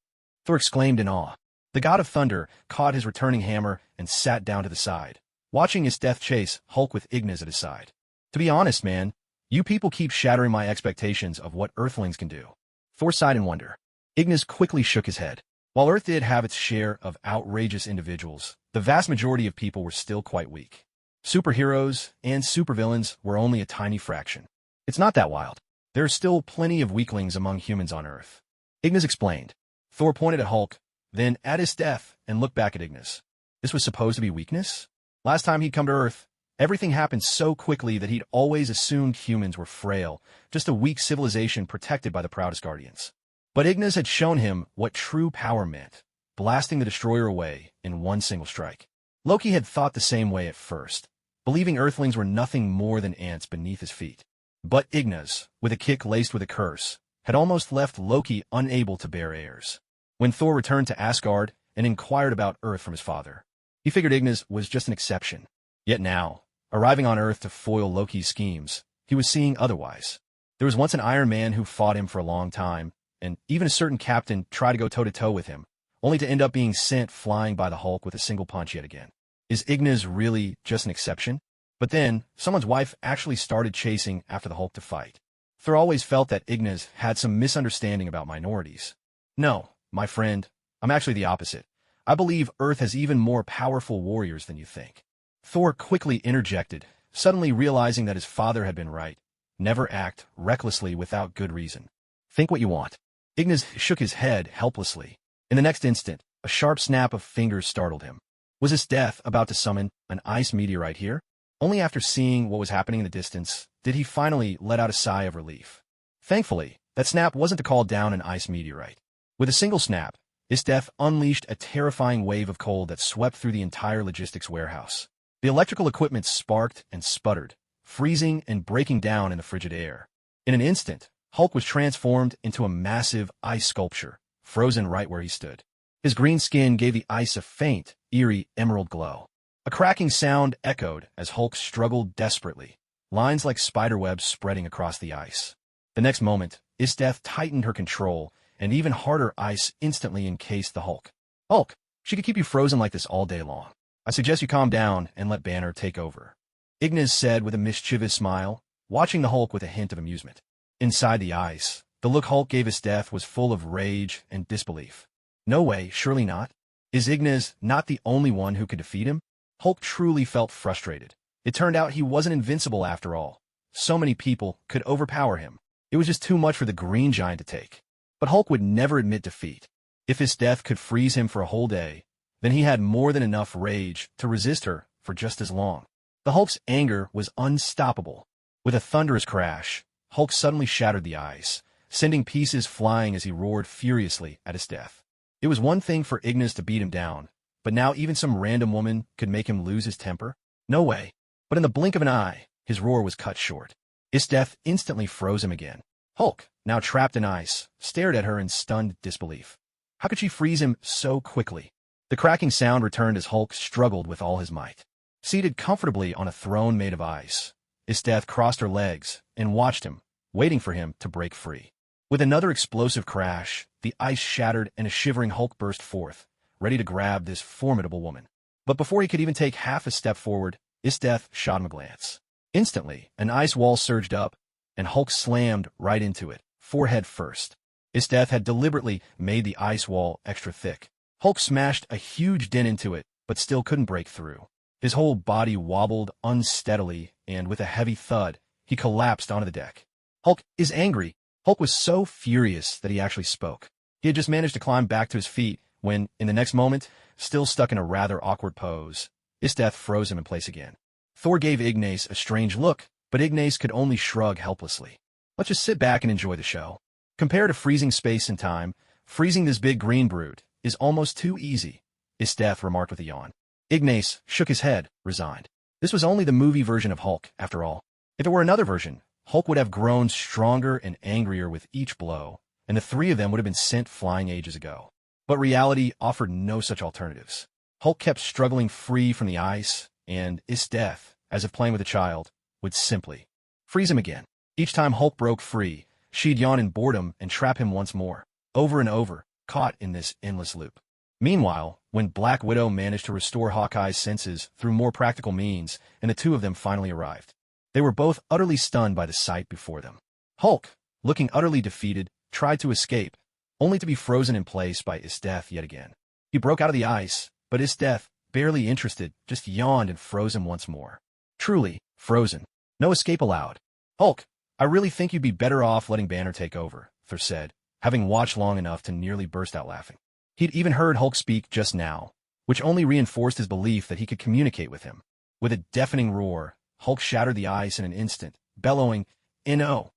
Thor exclaimed in awe. The god of thunder caught his returning hammer and sat down to the side, watching Esdeath chase Hulk with Ignas at his side. To be honest, man, you people keep shattering my expectations of what Earthlings can do. Thor sighed in wonder. Ignas quickly shook his head. While Earth did have its share of outrageous individuals, the vast majority of people were still quite weak. Superheroes and supervillains were only a tiny fraction. It's not that wild. There are still plenty of weaklings among humans on Earth. Ignas explained. Thor pointed at Hulk, then at Esdeath, and looked back at Ignas. This was supposed to be weakness? Last time he'd come to Earth, everything happened so quickly that he'd always assumed humans were frail, just a weak civilization protected by the proudest guardians. But Ignas had shown him what true power meant, blasting the destroyer away in one single strike. Loki had thought the same way at first, believing Earthlings were nothing more than ants beneath his feet. But Ignas, with a kick laced with a curse, had almost left Loki unable to bear heirs. When Thor returned to Asgard and inquired about Earth from his father, he figured Ignas was just an exception. Yet now, arriving on Earth to foil Loki's schemes, he was seeing otherwise. There was once an Iron Man who fought him for a long time, and even a certain captain tried to go toe-to-toe with him, only to end up being sent flying by the Hulk with a single punch yet again. Is Ignas really just an exception? But then, someone's wife actually started chasing after the Hulk to fight. Thor always felt that Ignas had some misunderstanding about minorities. No, my friend, I'm actually the opposite. I believe Earth has even more powerful warriors than you think. Thor quickly interjected, suddenly realizing that his father had been right. Never act recklessly without good reason. Think what you want. Ignas shook his head helplessly. In the next instant, a sharp snap of fingers startled him. Was Esdeath about to summon an ice meteorite here? Only after seeing what was happening in the distance did he finally let out a sigh of relief. Thankfully, that snap wasn't to call down an ice meteorite. With a single snap, Esdeath unleashed a terrifying wave of cold that swept through the entire logistics warehouse. The electrical equipment sparked and sputtered, freezing and breaking down in the frigid air. In an instant, Hulk was transformed into a massive ice sculpture, frozen right where he stood. His green skin gave the ice a faint, eerie emerald glow. A cracking sound echoed as Hulk struggled desperately, lines like spiderwebs spreading across the ice. The next moment, Esdeath tightened her control, and even harder ice instantly encased the Hulk. Hulk, she could keep you frozen like this all day long. I suggest you calm down and let Banner take over. Ignas said with a mischievous smile, watching the Hulk with a hint of amusement. Inside the ice, the look Hulk gave Esdeath was full of rage and disbelief. No way, surely not. Is Ignas not the only one who could defeat him? Hulk truly felt frustrated. It turned out he wasn't invincible after all. So many people could overpower him. It was just too much for the green giant to take. But Hulk would never admit defeat. If Esdeath could freeze him for a whole day, then he had more than enough rage to resist her for just as long. The Hulk's anger was unstoppable. With a thunderous crash, Hulk suddenly shattered the ice, sending pieces flying as he roared furiously at Esdeath. It was one thing for Ignas to beat him down, but now even some random woman could make him lose his temper? No way. But in the blink of an eye, his roar was cut short. Esdeath instantly froze him again. Hulk, now trapped in ice, stared at her in stunned disbelief. How could she freeze him so quickly? The cracking sound returned as Hulk struggled with all his might. Seated comfortably on a throne made of ice, Esdeath crossed her legs and watched him, waiting for him to break free. With another explosive crash, the ice shattered and a shivering Hulk burst forth, ready to grab this formidable woman. But before he could even take half a step forward, Esdeath shot him a glance. Instantly, an ice wall surged up, and Hulk slammed right into it, forehead first. Esdeath had deliberately made the ice wall extra thick. Hulk smashed a huge dent into it, but still couldn't break through. His whole body wobbled unsteadily, and with a heavy thud, he collapsed onto the deck. Hulk is angry. Hulk was so furious that he actually spoke. He had just managed to climb back to his feet when, in the next moment, still stuck in a rather awkward pose, Esdeath froze him in place again. Thor gave Ignas a strange look, but Ignas could only shrug helplessly. Let's just sit back and enjoy the show. Compared to freezing space and time, freezing this big green brute is almost too easy, Esdeath remarked with a yawn. Ignas shook his head, resigned. This was only the movie version of Hulk, after all. If it were another version, Hulk would have grown stronger and angrier with each blow, and the three of them would have been sent flying ages ago. But reality offered no such alternatives. Hulk kept struggling free from the ice, and Esdeath, as if playing with a child, would simply freeze him again. Each time Hulk broke free, she'd yawn in boredom and trap him once more, over and over, caught in this endless loop. Meanwhile, when Black Widow managed to restore Hawkeye's senses through more practical means, and the two of them finally arrived, they were both utterly stunned by the sight before them. Hulk, looking utterly defeated, tried to escape, only to be frozen in place by Esdeath yet again. He broke out of the ice, but Esdeath, barely interested, just yawned and froze him once more. Truly, frozen. No escape allowed. Hulk, I really think you'd be better off letting Banner take over, Thor said, having watched long enough to nearly burst out laughing. He'd even heard Hulk speak just now, which only reinforced his belief that he could communicate with him. With a deafening roar, Hulk shattered the ice in an instant, bellowing, "No!"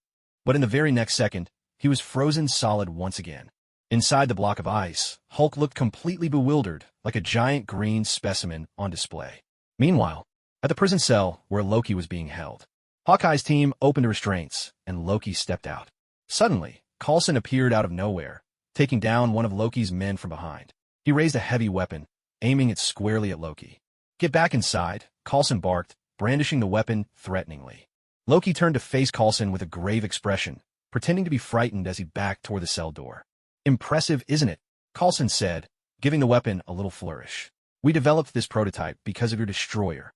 But in the very next second, he was frozen solid once again. Inside the block of ice, Hulk looked completely bewildered, like a giant green specimen on display. Meanwhile, at the prison cell where Loki was being held, Hawkeye's team opened the restraints, and Loki stepped out. Suddenly, Coulson appeared out of nowhere, taking down one of Loki's men from behind. He raised a heavy weapon, aiming it squarely at Loki. "Get back inside," Coulson barked, brandishing the weapon threateningly. Loki turned to face Coulson with a grave expression, pretending to be frightened as he backed toward the cell door. "Impressive, isn't it?" Coulson said, giving the weapon a little flourish. "We developed this prototype because of your destroyer."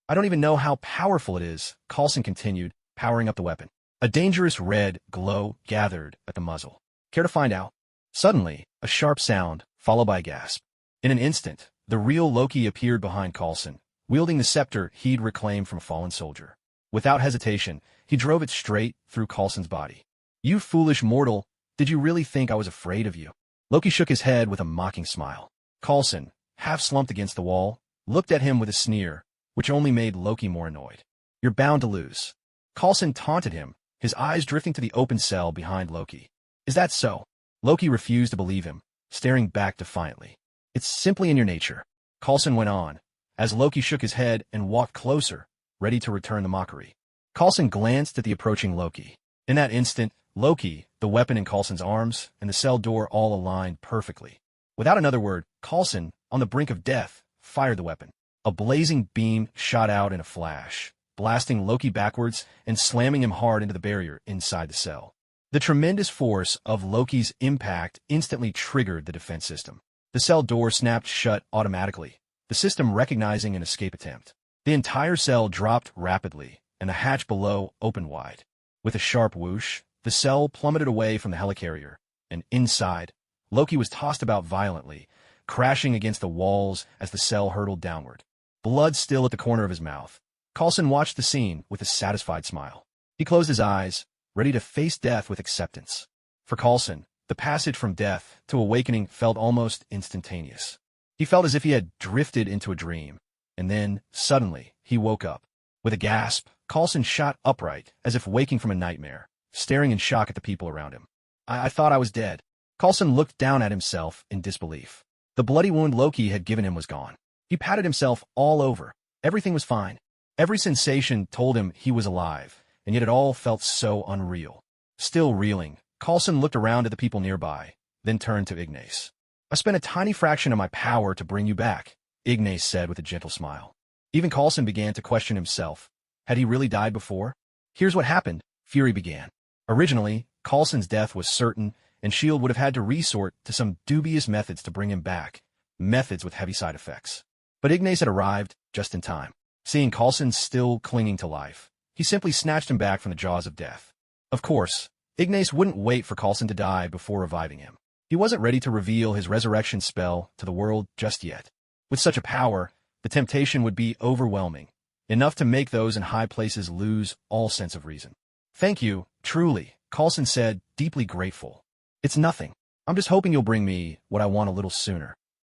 "I don't even know how powerful it is," Coulson continued, powering up the weapon. A dangerous red glow gathered at the muzzle. "Care to find out?" Suddenly, a sharp sound, followed by a gasp. In an instant, the real Loki appeared behind Coulson, wielding the scepter he'd reclaimed from a fallen soldier. Without hesitation, he drove it straight through Coulson's body. "You foolish mortal, did you really think I was afraid of you?" Loki shook his head with a mocking smile. Coulson, half slumped against the wall, looked at him with a sneer, which only made Loki more annoyed. "You're bound to lose." Coulson taunted him, his eyes drifting to the open cell behind Loki. "Is that so?" Loki refused to believe him, staring back defiantly. "It's simply in your nature," Coulson went on, as Loki shook his head and walked closer, ready to return the mockery. Coulson glanced at the approaching Loki. In that instant, Loki, the weapon in Coulson's arms, and the cell door all aligned perfectly. Without another word, Coulson, on the brink of death, fired the weapon. A blazing beam shot out in a flash, blasting Loki backwards and slamming him hard into the barrier inside the cell. The tremendous force of Loki's impact instantly triggered the defense system. The cell door snapped shut automatically, the system recognizing an escape attempt. The entire cell dropped rapidly, and the hatch below opened wide. With a sharp whoosh, the cell plummeted away from the helicarrier, and inside, Loki was tossed about violently, crashing against the walls as the cell hurtled downward. Blood still at the corner of his mouth, Coulson watched the scene with a satisfied smile. He closed his eyes, ready to face death with acceptance. For Coulson, the passage from death to awakening felt almost instantaneous. He felt as if he had drifted into a dream, and then, suddenly, he woke up. With a gasp, Coulson shot upright, as if waking from a nightmare, staring in shock at the people around him. I thought I was dead." Coulson looked down at himself in disbelief. The bloody wound Loki had given him was gone. He patted himself all over. Everything was fine. Every sensation told him he was alive, and yet it all felt so unreal. Still reeling, Coulson looked around at the people nearby, then turned to Ignas. "I spent a tiny fraction of my power to bring you back," Ignas said with a gentle smile. Even Coulson began to question himself. Had he really died before? "Here's what happened," Fury began. Originally, Coulson's death was certain, and S.H.I.E.L.D. would have had to resort to some dubious methods to bring him back, methods with heavy side effects. But Ignas had arrived just in time. Seeing Coulson still clinging to life, he simply snatched him back from the jaws of death. Of course, Ignas wouldn't wait for Coulson to die before reviving him. He wasn't ready to reveal his resurrection spell to the world just yet. With such a power, the temptation would be overwhelming, enough to make those in high places lose all sense of reason. "Thank you, truly," Coulson said, deeply grateful. It's nothing. I'm just hoping you'll bring me what I want a little sooner.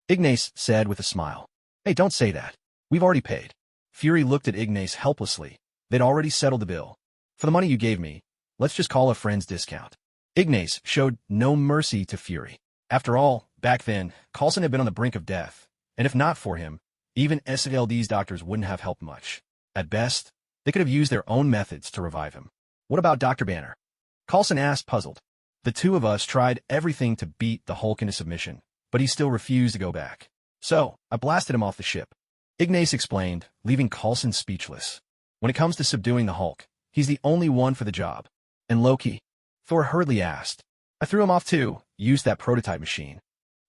Ignas said with a smile. Hey, don't say that. We've already paid. Fury looked at Ignas helplessly. They'd already settled the bill. For the money you gave me, let's just call a friend's discount. Ignas showed no mercy to Fury. After all, back then, Coulson had been on the brink of death, and if not for him, even SLD's doctors wouldn't have helped much. At best, they could have used their own methods to revive him. What about Dr. Banner? Coulson asked, puzzled. The two of us tried everything to beat the Hulk into submission, but he still refused to go back. So, I blasted him off the ship. Ignas explained, leaving Coulson speechless. When it comes to subduing the Hulk, he's the only one for the job. And Loki? Thor hurriedly asked. I threw him off too, used that prototype machine.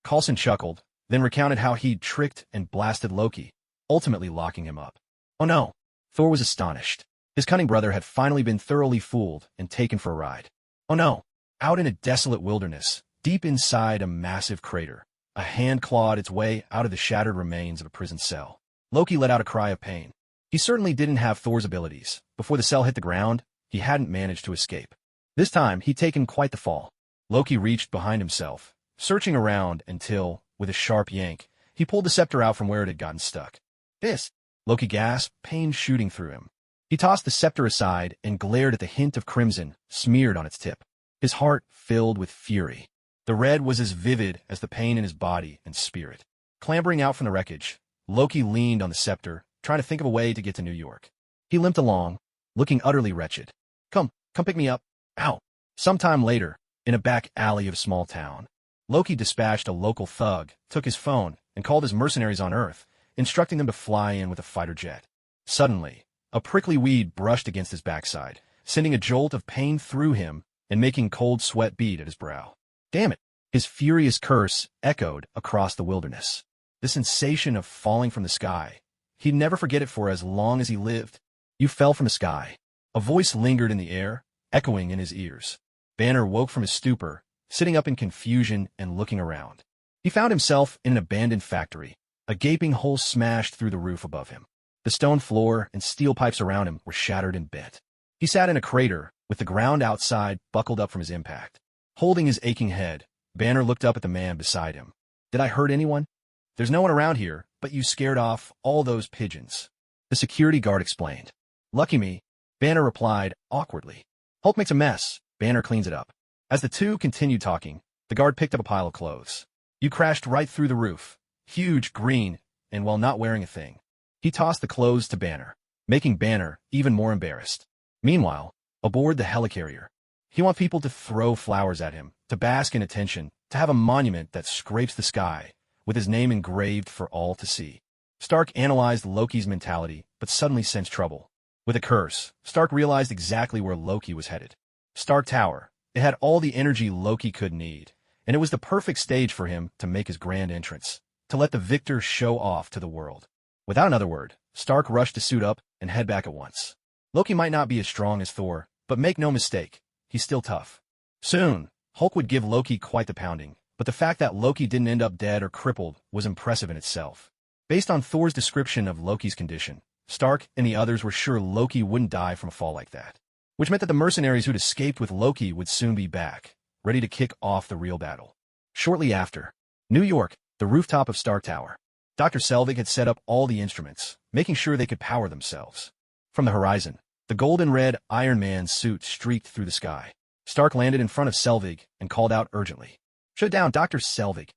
Coulson chuckled, then recounted how he'd tricked and blasted Loki, ultimately locking him up. Oh no! Thor was astonished. His cunning brother had finally been thoroughly fooled and taken for a ride. Oh no! Out in a desolate wilderness, deep inside a massive crater, a hand clawed its way out of the shattered remains of a prison cell. Loki let out a cry of pain. He certainly didn't have Thor's abilities. Before the cell hit the ground, he hadn't managed to escape. This time, he'd taken quite the fall. Loki reached behind himself, searching around until, with a sharp yank, he pulled the scepter out from where it had gotten stuck. This! Loki gasped, pain shooting through him. He tossed the scepter aside and glared at the hint of crimson smeared on its tip. His heart filled with fury. The red was as vivid as the pain in his body and spirit. Clambering out from the wreckage, Loki leaned on the scepter, trying to think of a way to get to New York. He limped along, looking utterly wretched. Come pick me up. Ow. Sometime later, in a back alley of a small town, Loki dispatched a local thug, took his phone, and called his mercenaries on Earth, instructing them to fly in with a fighter jet. Suddenly, a prickly weed brushed against his backside, sending a jolt of pain through him and making cold sweat bead at his brow. Damn it! His furious curse echoed across the wilderness. The sensation of falling from the sky. He'd never forget it for as long as he lived. You fell from the sky. A voice lingered in the air, echoing in his ears. Banner woke from his stupor, sitting up in confusion and looking around. He found himself in an abandoned factory, a gaping hole smashed through the roof above him. The stone floor and steel pipes around him were shattered and bent. He sat in a crater, with the ground outside buckled up from his impact. Holding his aching head, Banner looked up at the man beside him. Did I hurt anyone? There's no one around here, but you scared off all those pigeons. The security guard explained. Lucky me, Banner replied, awkwardly. Hulk makes a mess, Banner cleans it up. As the two continued talking, the guard picked up a pile of clothes. You crashed right through the roof, huge, green, and while not wearing a thing. He tossed the clothes to Banner, making Banner even more embarrassed. Meanwhile, aboard the helicarrier, he wants people to throw flowers at him, to bask in attention, to have a monument that scrapes the sky, with his name engraved for all to see. Stark analyzed Loki's mentality, but suddenly sensed trouble. With a curse, Stark realized exactly where Loki was headed. Stark Tower. It had all the energy Loki could need, and it was the perfect stage for him to make his grand entrance, to let the victor show off to the world. Without another word, Stark rushed to suit up and head back at once. Loki might not be as strong as Thor, but make no mistake, he's still tough. Soon, Hulk would give Loki quite the pounding, but the fact that Loki didn't end up dead or crippled was impressive in itself. Based on Thor's description of Loki's condition, Stark and the others were sure Loki wouldn't die from a fall like that, which meant that the mercenaries who'd escaped with Loki would soon be back, ready to kick off the real battle. Shortly after, New York, the rooftop of Stark Tower. Dr. Selvig had set up all the instruments, making sure they could power themselves. From the horizon, the golden-red Iron Man suit streaked through the sky. Stark landed in front of Selvig and called out urgently. Shut down, Dr. Selvig.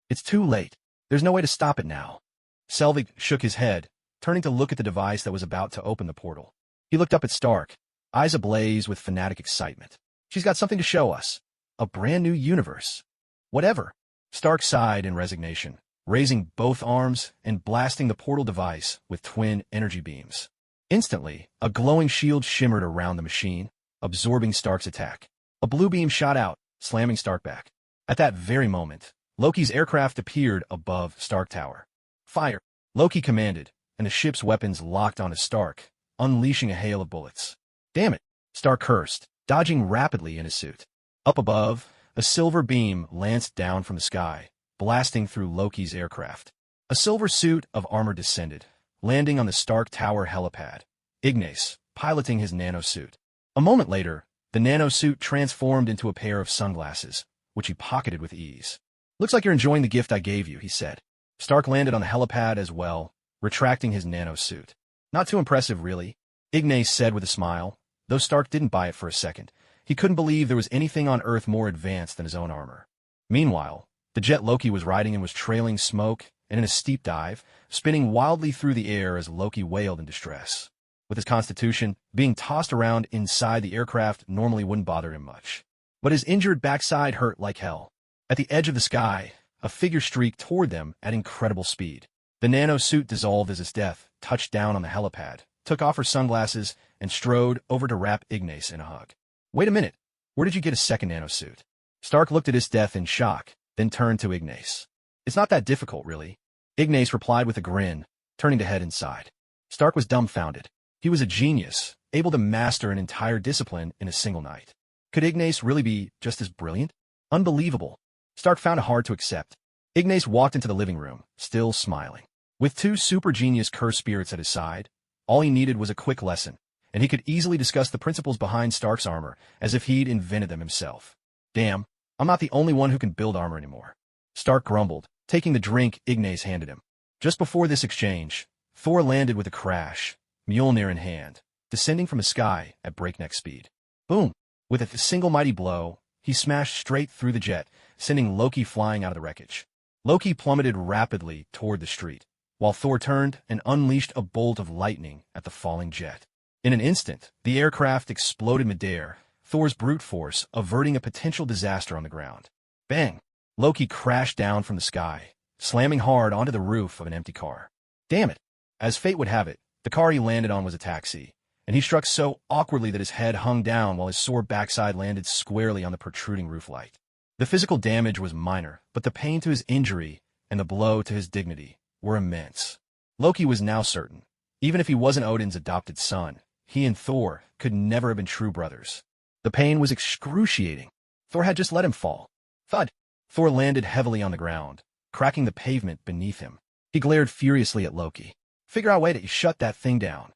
It's too late. There's no way to stop it now. Selvig shook his head, turning to look at the device that was about to open the portal. He looked up at Stark, eyes ablaze with fanatic excitement. She's got something to show us. A brand new universe. Whatever. Stark sighed in resignation, raising both arms and blasting the portal device with twin energy beams. Instantly, a glowing shield shimmered around the machine, absorbing Stark's attack. A blue beam shot out, slamming Stark back. At that very moment, Loki's aircraft appeared above Stark Tower. Fire! Loki commanded, and the ship's weapons locked onto Stark, unleashing a hail of bullets. Damn it! Stark cursed, dodging rapidly in his suit. Up above, a silver beam lanced down from the sky, blasting through Loki's aircraft. A silver suit of armor descended, landing on the Stark Tower helipad, Ignas piloting his nanosuit. A moment later, The nanosuit transformed into a pair of sunglasses, which he pocketed with ease. "Looks like you're enjoying the gift I gave you," he said. Stark landed on the helipad as well, retracting his nanosuit. "Not too impressive, really," Ignas said with a smile, though Stark didn't buy it for a second. He couldn't believe there was anything on Earth more advanced than his own armor. Meanwhile, the jet Loki was riding in was trailing smoke and in a steep dive, spinning wildly through the air as Loki wailed in distress. With his constitution, being tossed around inside the aircraft normally wouldn't bother him much. But his injured backside hurt like hell. At the edge of the sky, a figure streaked toward them at incredible speed. The nanosuit dissolved as Esdeath touched down on the helipad, took off her sunglasses, and strode over to wrap Ignas in a hug. "Wait a minute, where did you get a second nanosuit?" Stark looked at Esdeath in shock, then turned to Ignas. "It's not that difficult, really," Ignas replied with a grin, turning to head inside. Stark was dumbfounded. He was a genius, able to master an entire discipline in a single night. Could Ignas really be just as brilliant? Unbelievable. Stark found it hard to accept. Ignas walked into the living room, still smiling. With two super genius curse spirits at his side, all he needed was a quick lesson, and he could easily discuss the principles behind Stark's armor as if he'd invented them himself. "Damn, I'm not the only one who can build armor anymore," Stark grumbled, taking the drink Ignas handed him. Just before this exchange, Thor landed with a crash, Mjolnir in hand, descending from the sky at breakneck speed. Boom! With a single mighty blow, he smashed straight through the jet, sending Loki flying out of the wreckage. Loki plummeted rapidly toward the street, while Thor turned and unleashed a bolt of lightning at the falling jet. In an instant, the aircraft exploded midair, Thor's brute force averting a potential disaster on the ground. Bang! Loki crashed down from the sky, slamming hard onto the roof of an empty car. Damn it! As fate would have it, the car he landed on was a taxi, and he struck so awkwardly that his head hung down while his sore backside landed squarely on the protruding roof light. The physical damage was minor, but the pain to his injury and the blow to his dignity were immense. Loki was now certain, even if he wasn't Odin's adopted son, he and Thor could never have been true brothers. The pain was excruciating. Thor had just let him fall. Thud! Thor landed heavily on the ground, cracking the pavement beneath him. He glared furiously at Loki. "Figure out a way to shut that thing down."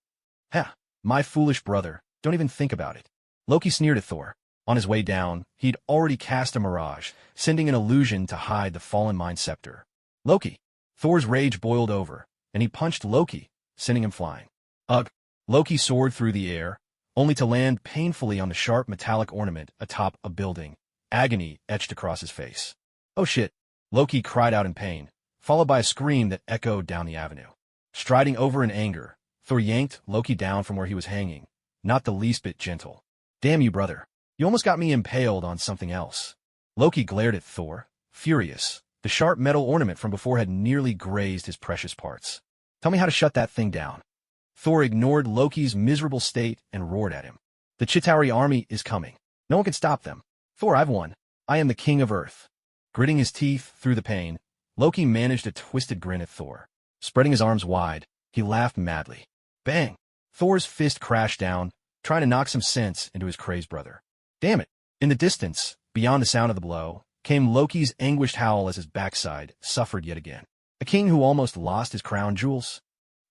"Ha! My foolish brother, don't even think about it." Loki sneered at Thor. On his way down, he'd already cast a mirage, sending an illusion to hide the fallen Mind Scepter. "Loki!" Thor's rage boiled over, and he punched Loki, sending him flying. Ugh! Loki soared through the air, only to land painfully on the sharp metallic ornament atop a building, agony etched across his face. "Oh shit!" Loki cried out in pain, followed by a scream that echoed down the avenue. Striding over in anger, Thor yanked Loki down from where he was hanging, not the least bit gentle. "Damn you, brother. You almost got me impaled on something else." Loki glared at Thor, furious. The sharp metal ornament from before had nearly grazed his precious parts. "Tell me how to shut that thing down." Thor ignored Loki's miserable state and roared at him. "The Chitauri army is coming. No one can stop them. Thor, I've won. I am the king of Earth." Gritting his teeth through the pain, Loki managed a twisted grin at Thor. Spreading his arms wide, he laughed madly. Bang! Thor's fist crashed down, trying to knock some sense into his crazed brother. Damn it! In the distance, beyond the sound of the blow, came Loki's anguished howl as his backside suffered yet again. A king who almost lost his crown jewels?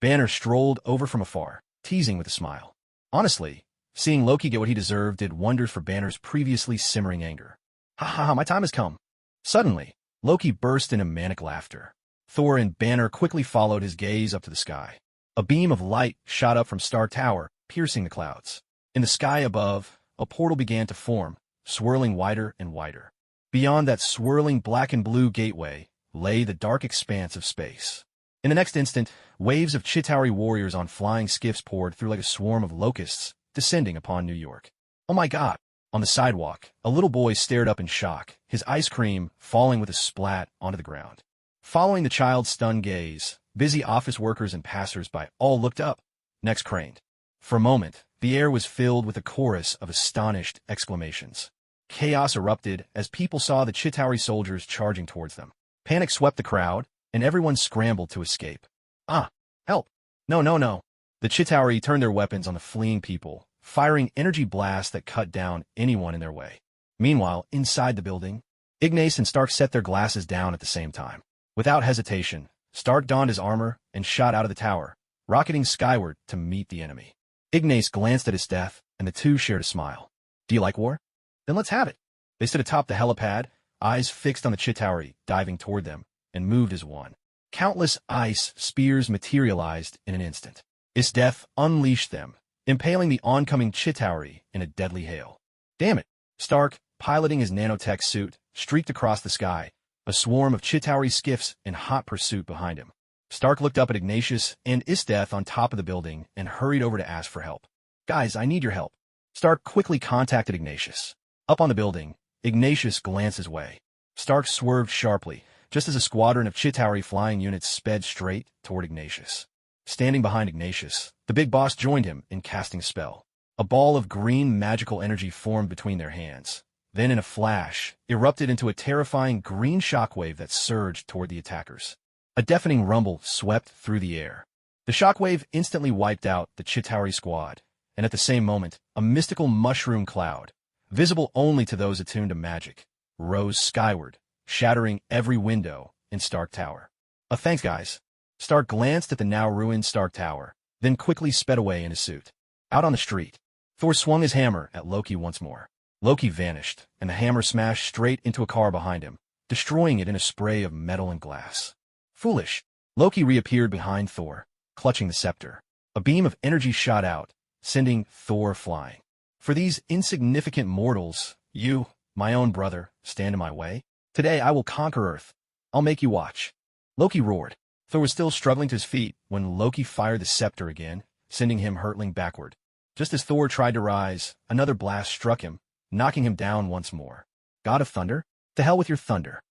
Banner strolled over from afar, teasing with a smile. Honestly, seeing Loki get what he deserved did wonders for Banner's previously simmering anger. "Ha ha ha, my time has come." Suddenly, Loki burst into manic laughter. Thor and Banner quickly followed his gaze up to the sky. A beam of light shot up from Star Tower, piercing the clouds. In the sky above, a portal began to form, swirling wider and wider. Beyond that swirling black and blue gateway lay the dark expanse of space. In the next instant, waves of Chitauri warriors on flying skiffs poured through like a swarm of locusts, descending upon New York. Oh my God! On the sidewalk, a little boy stared up in shock, his ice cream falling with a splat onto the ground. Following the child's stunned gaze, busy office workers and passers-by all looked up, necks craned. For a moment, the air was filled with a chorus of astonished exclamations. Chaos erupted as people saw the Chitauri soldiers charging towards them. Panic swept the crowd, and everyone scrambled to escape. Ah! Help! No, no, no! The Chitauri turned their weapons on the fleeing people, firing energy blasts that cut down anyone in their way. Meanwhile, inside the building, Ignas and Stark set their glasses down at the same time. Without hesitation, Stark donned his armor and shot out of the tower, rocketing skyward to meet the enemy. Ignas glanced at Esdeath, and the two shared a smile. Do you like war? Then let's have it. They stood atop the helipad, eyes fixed on the Chitauri diving toward them, and moved as one. Countless ice spears materialized in an instant. Esdeath unleashed them, impaling the oncoming Chitauri in a deadly hail. Damn it! Stark, piloting his nanotech suit, streaked across the sky, a swarm of Chitauri skiffs in hot pursuit behind him. Stark looked up at Ignatius and Esdeath on top of the building and hurried over to ask for help. Guys, I need your help. Stark quickly contacted Ignatius. Up on the building, Ignatius glanced his way. Stark swerved sharply, just as a squadron of Chitauri flying units sped straight toward Ignatius. Standing behind Ignatius, the big boss joined him in casting a spell. A ball of green magical energy formed between their hands, then in a flash, erupted into a terrifying green shockwave that surged toward the attackers. A deafening rumble swept through the air. The shockwave instantly wiped out the Chitauri squad, and at the same moment, a mystical mushroom cloud, visible only to those attuned to magic, rose skyward, shattering every window in Stark Tower. Thanks, guys. Stark glanced at the now-ruined Stark Tower, then quickly sped away in his suit. Out on the street, Thor swung his hammer at Loki once more. Loki vanished, and the hammer smashed straight into a car behind him, destroying it in a spray of metal and glass. Foolish. Loki reappeared behind Thor, clutching the scepter. A beam of energy shot out, sending Thor flying. For these insignificant mortals, you, my own brother, stand in my way? Today I will conquer Earth. I'll make you watch. Loki roared. Thor was still struggling to his feet when Loki fired the scepter again, sending him hurtling backward. Just as Thor tried to rise, another blast struck him, knocking him down once more. God of Thunder? To hell with your thunder.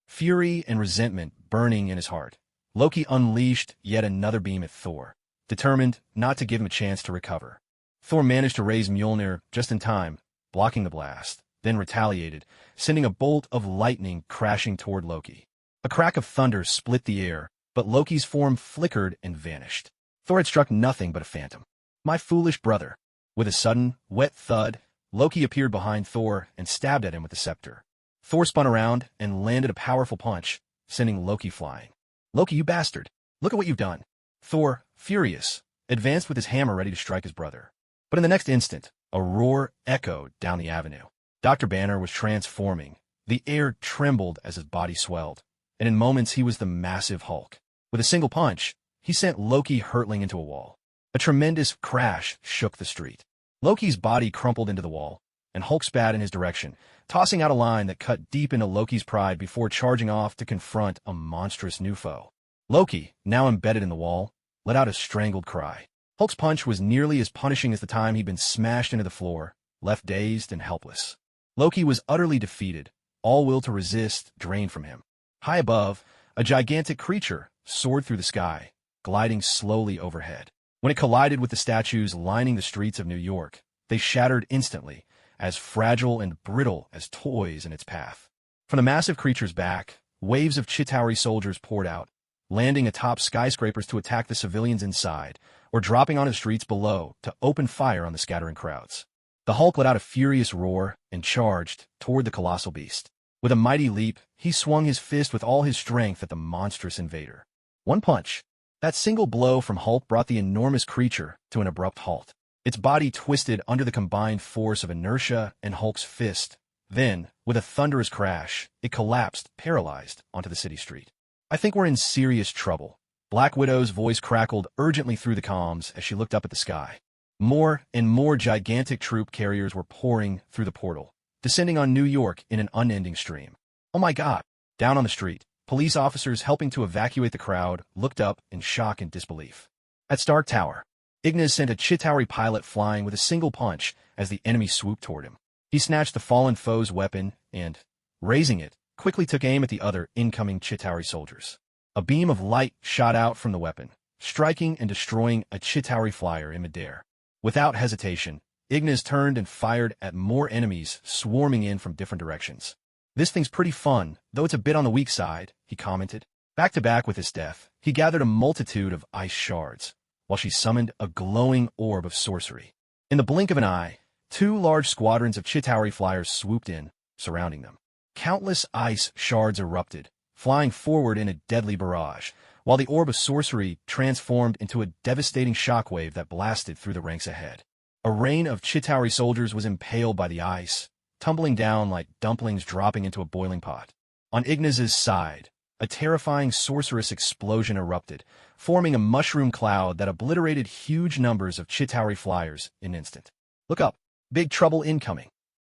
Fury and resentment burning in his heart, Loki unleashed yet another beam at Thor, determined not to give him a chance to recover. Thor managed to raise Mjolnir just in time, blocking the blast, then retaliated, sending a bolt of lightning crashing toward Loki. A crack of thunder split the air, but Loki's form flickered and vanished. Thor had struck nothing but a phantom. My foolish brother. With a sudden, wet thud, Loki appeared behind Thor and stabbed at him with the scepter. Thor spun around and landed a powerful punch, sending Loki flying. Loki, you bastard! Look at what you've done! Thor, furious, advanced with his hammer ready to strike his brother. But in the next instant, a roar echoed down the avenue. Dr. Banner was transforming. The air trembled as his body swelled, and in moments he was the massive Hulk. With a single punch, he sent Loki hurtling into a wall. A tremendous crash shook the street. Loki's body crumpled into the wall, and Hulk spat in his direction, tossing out a line that cut deep into Loki's pride before charging off to confront a monstrous new foe. Loki, now embedded in the wall, let out a strangled cry. Hulk's punch was nearly as punishing as the time he'd been smashed into the floor, left dazed and helpless. Loki was utterly defeated, all will to resist drained from him. High above, a gigantic creature soared through the sky, gliding slowly overhead. When it collided with the statues lining the streets of New York, they shattered instantly, as fragile and brittle as toys in its path. From the massive creature's back, waves of Chitauri soldiers poured out, landing atop skyscrapers to attack the civilians inside, or dropping on the streets below to open fire on the scattering crowds. The Hulk let out a furious roar and charged toward the colossal beast. With a mighty leap, he swung his fist with all his strength at the monstrous invader. One punch. That single blow from Hulk brought the enormous creature to an abrupt halt. Its body twisted under the combined force of inertia and Hulk's fist. Then, with a thunderous crash, it collapsed, paralyzed, onto the city street. I think we're in serious trouble. Black Widow's voice crackled urgently through the comms as she looked up at the sky. More and more gigantic troop carriers were pouring through the portal, descending on New York in an unending stream. Oh my God! Down on the street, police officers helping to evacuate the crowd looked up in shock and disbelief. At Stark Tower, Ignas sent a Chitauri pilot flying with a single punch as the enemy swooped toward him. He snatched the fallen foe's weapon and, raising it, quickly took aim at the other incoming Chitauri soldiers. A beam of light shot out from the weapon, striking and destroying a Chitauri flyer in midair. Without hesitation, Ignas turned and fired at more enemies swarming in from different directions. This thing's pretty fun, though it's a bit on the weak side, he commented. Back to back with Esdeath, he gathered a multitude of ice shards, while she summoned a glowing orb of sorcery. In the blink of an eye, 2 large squadrons of Chitauri flyers swooped in, surrounding them. Countless ice shards erupted, flying forward in a deadly barrage, while the orb of sorcery transformed into a devastating shockwave that blasted through the ranks ahead. A rain of Chitauri soldiers was impaled by the ice, tumbling down like dumplings dropping into a boiling pot. On Ignas's side, a terrifying sorceress explosion erupted, forming a mushroom cloud that obliterated huge numbers of Chitauri flyers in an instant. "Look up! Big trouble incoming!"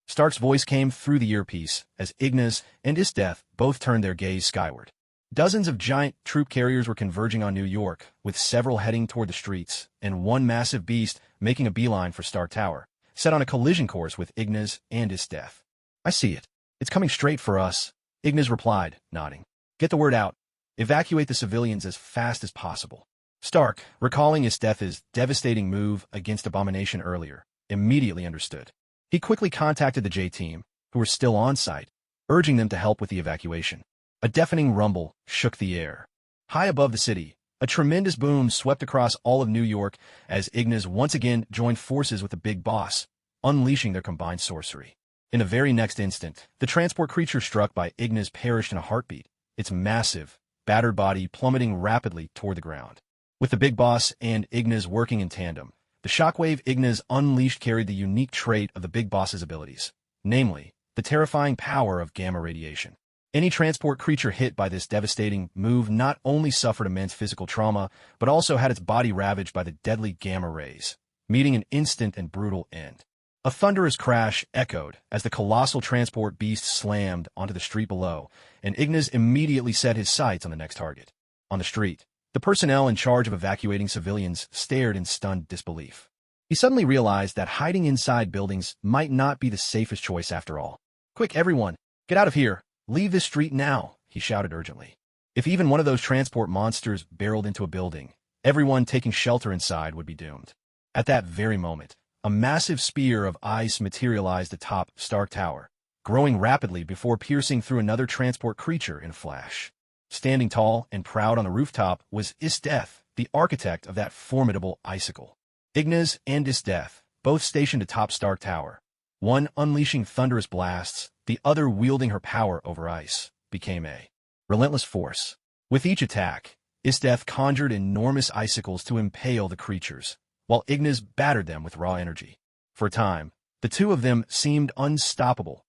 Stark's voice came through the earpiece as Ignas and Esdeath both turned their gaze skyward. Dozens of giant troop carriers were converging on New York, with several heading toward the streets, and one massive beast making a beeline for Stark Tower, set on a collision course with Ignas and Esdeath. "I see it. It's coming straight for us," Ignas replied, nodding. "Get the word out. Evacuate the civilians as fast as possible." Stark, recalling Esdeath's devastating move against Abomination earlier, immediately understood. He quickly contacted the J-Team, who were still on site, urging them to help with the evacuation. A deafening rumble shook the air. High above the city, a tremendous boom swept across all of New York as Ignas once again joined forces with the Big Boss, unleashing their combined sorcery. In the very next instant, the transport creature struck by Ignas perished in a heartbeat, its massive, battered body plummeting rapidly toward the ground. With the Big Boss and Ignas working in tandem, the shockwave Ignas unleashed carried the unique trait of the Big Boss's abilities, namely, the terrifying power of gamma radiation. Any transport creature hit by this devastating move not only suffered immense physical trauma, but also had its body ravaged by the deadly gamma rays, meeting an instant and brutal end. A thunderous crash echoed as the colossal transport beast slammed onto the street below, and Ignas immediately set his sights on the next target. On the street, the personnel in charge of evacuating civilians stared in stunned disbelief. He suddenly realized that hiding inside buildings might not be the safest choice after all. "Quick, everyone, get out of here! Leave this street now," he shouted urgently. If even one of those transport monsters barreled into a building, everyone taking shelter inside would be doomed. At that very moment, a massive spear of ice materialized atop Stark Tower, growing rapidly before piercing through another transport creature in a flash. Standing tall and proud on the rooftop was Esdeath, the architect of that formidable icicle. Ignas and Esdeath, both stationed atop Stark Tower, one unleashing thunderous blasts, the other wielding her power over ice, became a relentless force. With each attack, Esdeath conjured enormous icicles to impale the creatures, while Ignas battered them with raw energy. For a time, the two of them seemed unstoppable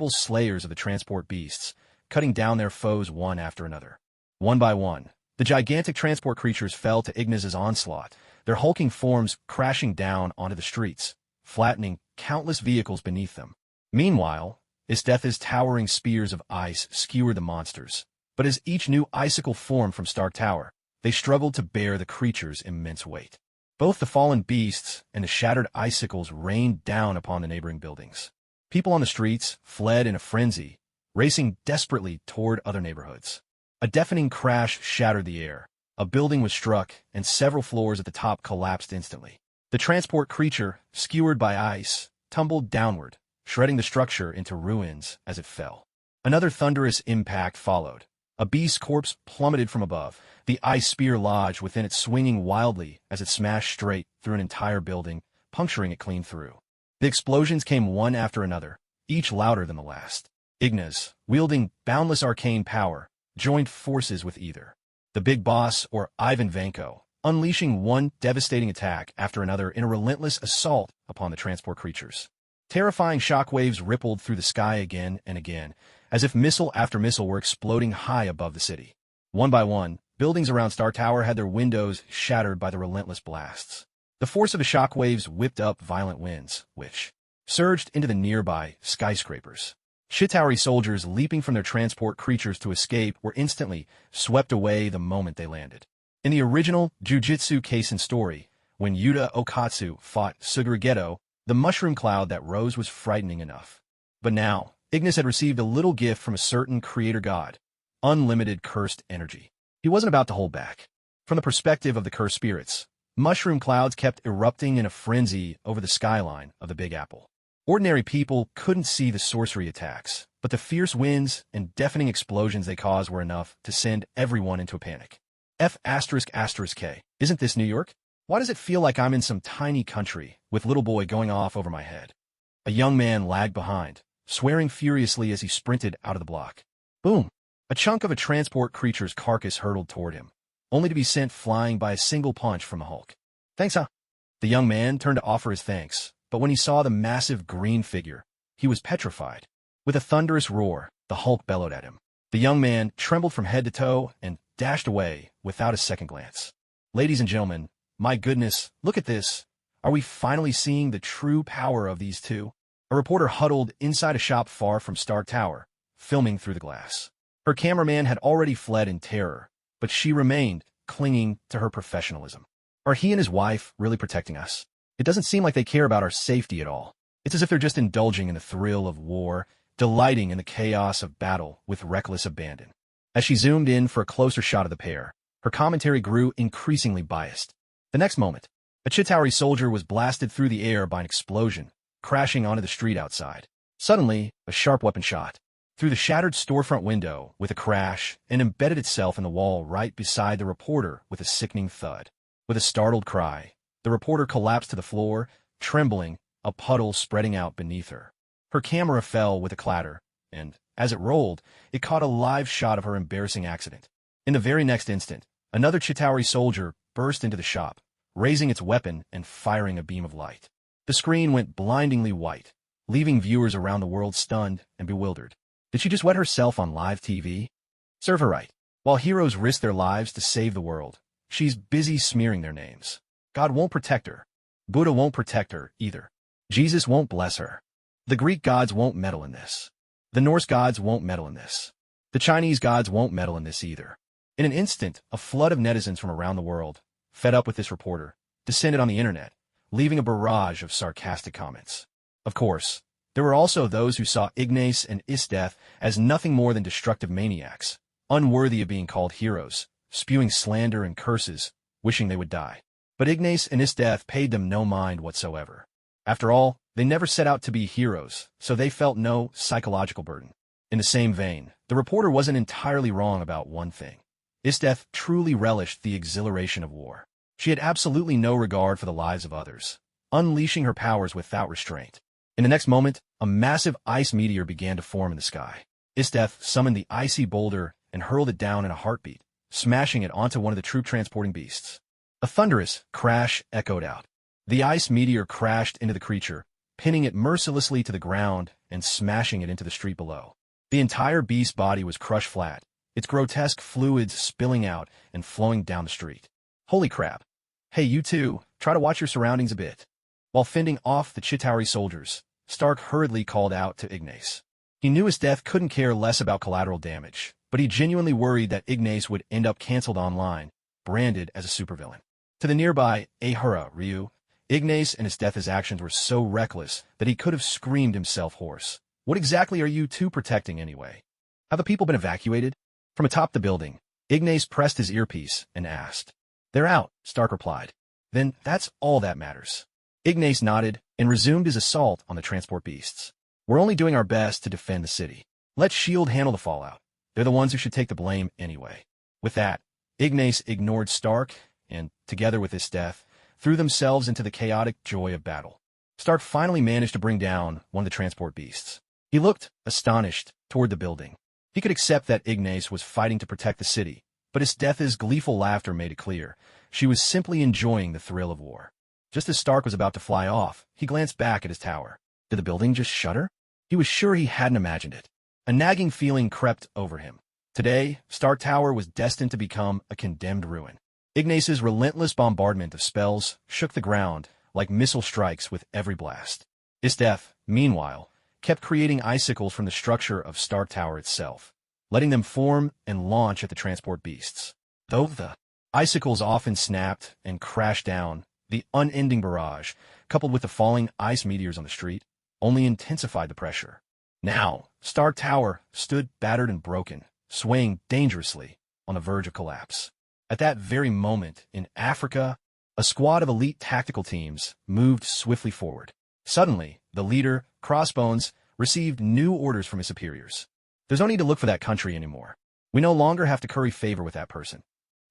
slayers of the transport beasts, cutting down their foes one after another. One by one, the gigantic transport creatures fell to Ignas's onslaught, their hulking forms crashing down onto the streets, flattening countless vehicles beneath them. Meanwhile, Esdeath's towering spears of ice skewered the monsters, but as each new icicle formed from Stark Tower, they struggled to bear the creature's immense weight. Both the fallen beasts and the shattered icicles rained down upon the neighboring buildings. People on the streets fled in a frenzy, racing desperately toward other neighborhoods. A deafening crash shattered the air. A building was struck, and several floors at the top collapsed instantly. The transport creature, skewered by ice, tumbled downward, shredding the structure into ruins as it fell. Another thunderous impact followed. A beast's corpse plummeted from above, the ice spear lodged within it swinging wildly as it smashed straight through an entire building, puncturing it clean through. The explosions came one after another, each louder than the last. Ignas, wielding boundless arcane power, joined forces with either the Big Boss or Ivan Vanko, unleashing one devastating attack after another in a relentless assault upon the transport creatures. Terrifying shockwaves rippled through the sky again and again, as if missile after missile were exploding high above the city. One by one, buildings around Stark Tower had their windows shattered by the relentless blasts. The force of the shockwaves whipped up violent winds, which surged into the nearby skyscrapers. Chitauri soldiers leaping from their transport creatures to escape were instantly swept away the moment they landed. In the original Jujutsu Kaisen story, when Yuuta Okkotsu fought Sugurageto, the mushroom cloud that rose was frightening enough. But now, Ignas had received a little gift from a certain creator god, unlimited cursed energy. He wasn't about to hold back. From the perspective of the cursed spirits, mushroom clouds kept erupting in a frenzy over the skyline of the Big Apple. Ordinary people couldn't see the sorcery attacks, but the fierce winds and deafening explosions they caused were enough to send everyone into a panic. F***K. Isn't this New York? Why does it feel like I'm in some tiny country with little boy going off over my head? A young man lagged behind, swearing furiously as he sprinted out of the block. Boom! A chunk of a transport creature's carcass hurtled toward him, only to be sent flying by a single punch from the Hulk. Thanks, huh? The young man turned to offer his thanks, but when he saw the massive green figure, he was petrified. With a thunderous roar, the Hulk bellowed at him. The young man trembled from head to toe and dashed away without a second glance. Ladies and gentlemen, my goodness, look at this. Are we finally seeing the true power of these two? A reporter huddled inside a shop far from Stark Tower, filming through the glass. Her cameraman had already fled in terror, but she remained, clinging to her professionalism. Are he and his wife really protecting us? It doesn't seem like they care about our safety at all. It's as if they're just indulging in the thrill of war, delighting in the chaos of battle with reckless abandon. As she zoomed in for a closer shot of the pair, her commentary grew increasingly biased. The next moment, a Chitauri soldier was blasted through the air by an explosion, crashing onto the street outside. Suddenly, a sharp weapon shot through the shattered storefront window with a crash and embedded itself in the wall right beside the reporter with a sickening thud. With a startled cry, the reporter collapsed to the floor, trembling, a puddle spreading out beneath her. Her camera fell with a clatter, and, as it rolled, it caught a live shot of her embarrassing accident. In the very next instant, another Chitauri soldier burst into the shop, raising its weapon and firing a beam of light. The screen went blindingly white, leaving viewers around the world stunned and bewildered. Did she just wet herself on live TV? Serve her right. While heroes risk their lives to save the world, she's busy smearing their names. God won't protect her. Buddha won't protect her, either. Jesus won't bless her. The Greek gods won't meddle in this. The Norse gods won't meddle in this. The Chinese gods won't meddle in this either. In an instant, a flood of netizens from around the world, fed up with this reporter, descended on the internet, leaving a barrage of sarcastic comments. Of course, there were also those who saw Ignas and Esdeath as nothing more than destructive maniacs, unworthy of being called heroes, spewing slander and curses, wishing they would die. But Ignas and Esdeath paid them no mind whatsoever. After all, they never set out to be heroes, so they felt no psychological burden. In the same vein, the reporter wasn't entirely wrong about one thing. Esdeath truly relished the exhilaration of war. She had absolutely no regard for the lives of others, unleashing her powers without restraint. In the next moment, a massive ice meteor began to form in the sky. Esdeath summoned the icy boulder and hurled it down in a heartbeat, smashing it onto one of the troop-transporting beasts. A thunderous crash echoed out. The ice meteor crashed into the creature, pinning it mercilessly to the ground and smashing it into the street below. The entire beast's body was crushed flat, its grotesque fluids spilling out and flowing down the street. Holy crap. Hey, you two, try to watch your surroundings a bit. While fending off the Chitauri soldiers, Stark hurriedly called out to Ignas. He knew Esdeath couldn't care less about collateral damage, but he genuinely worried that Ignas would end up cancelled online, branded as a supervillain. To the nearby Ahura Ryu, Ignas and Esdeath's actions were so reckless that he could have screamed himself hoarse. What exactly are you two protecting anyway? Have the people been evacuated? From atop the building, Ignas pressed his earpiece and asked. They're out, Stark replied. Then that's all that matters. Ignas nodded and resumed his assault on the transport beasts. We're only doing our best to defend the city. Let S.H.I.E.L.D. handle the fallout. They're the ones who should take the blame anyway. With that, Ignas ignored Stark and, together with Esdeath, threw themselves into the chaotic joy of battle. Stark finally managed to bring down one of the transport beasts. He looked, astonished, toward the building. He could accept that Ignas was fighting to protect the city, but Esdeath's gleeful laughter made it clear she was simply enjoying the thrill of war. Just as Stark was about to fly off, he glanced back at his tower. Did the building just shudder? He was sure he hadn't imagined it. A nagging feeling crept over him. Today, Stark Tower was destined to become a condemned ruin. Ignas's relentless bombardment of spells shook the ground like missile strikes with every blast. Esdeath, meanwhile, kept creating icicles from the structure of Stark Tower itself, letting them form and launch at the transport beasts. Though the icicles often snapped and crashed down, the unending barrage, coupled with the falling ice meteors on the street, only intensified the pressure. Now, Stark Tower stood battered and broken, swaying dangerously on the verge of collapse. At that very moment, in Africa, a squad of elite tactical teams moved swiftly forward. Suddenly, the leader, Crossbones, received new orders from his superiors. There's no need to look for that country anymore. We no longer have to curry favor with that person.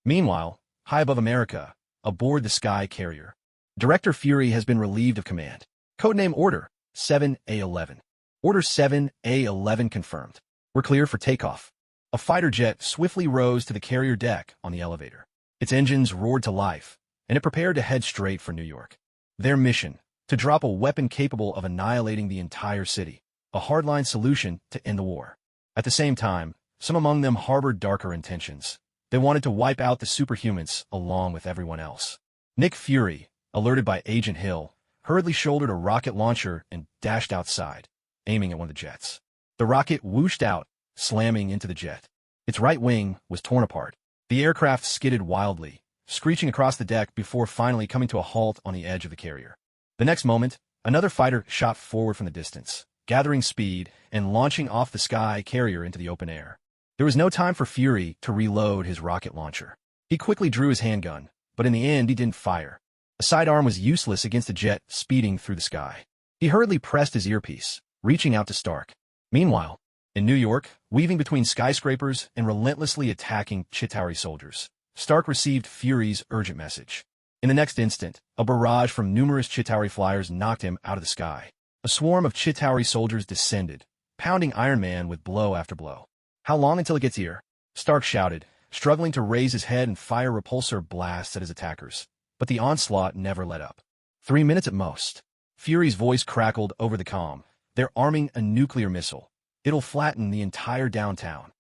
Meanwhile, high above America, aboard the Sky Carrier, Director Fury has been relieved of command. Codename Order 7A11. Order 7A11 confirmed. We're clear for takeoff. A fighter jet swiftly rose to the carrier deck on the elevator. Its engines roared to life, and it prepared to head straight for New York. Their mission, to drop a weapon capable of annihilating the entire city, a hardline solution to end the war. At the same time, some among them harbored darker intentions. They wanted to wipe out the superhumans along with everyone else. Nick Fury, alerted by Agent Hill, hurriedly shouldered a rocket launcher and dashed outside, aiming at one of the jets. The rocket whooshed out, slamming into the jet. Its right wing was torn apart. The aircraft skidded wildly, screeching across the deck before finally coming to a halt on the edge of the carrier. The next moment, another fighter shot forward from the distance, gathering speed and launching off the sky carrier into the open air. There was no time for Fury to reload his rocket launcher. He quickly drew his handgun, but in the end he didn't fire. A sidearm was useless against a jet speeding through the sky. He hurriedly pressed his earpiece, reaching out to Stark. Meanwhile, in New York, weaving between skyscrapers and relentlessly attacking Chitauri soldiers, Stark received Fury's urgent message. In the next instant, a barrage from numerous Chitauri flyers knocked him out of the sky. A swarm of Chitauri soldiers descended, pounding Iron Man with blow after blow. "How long until it gets here?" Stark shouted, struggling to raise his head and fire repulsor blasts at his attackers. But the onslaught never let up. 3 minutes at most. Fury's voice crackled over the comm. "They're arming a nuclear missile. It'll flatten the entire downtown."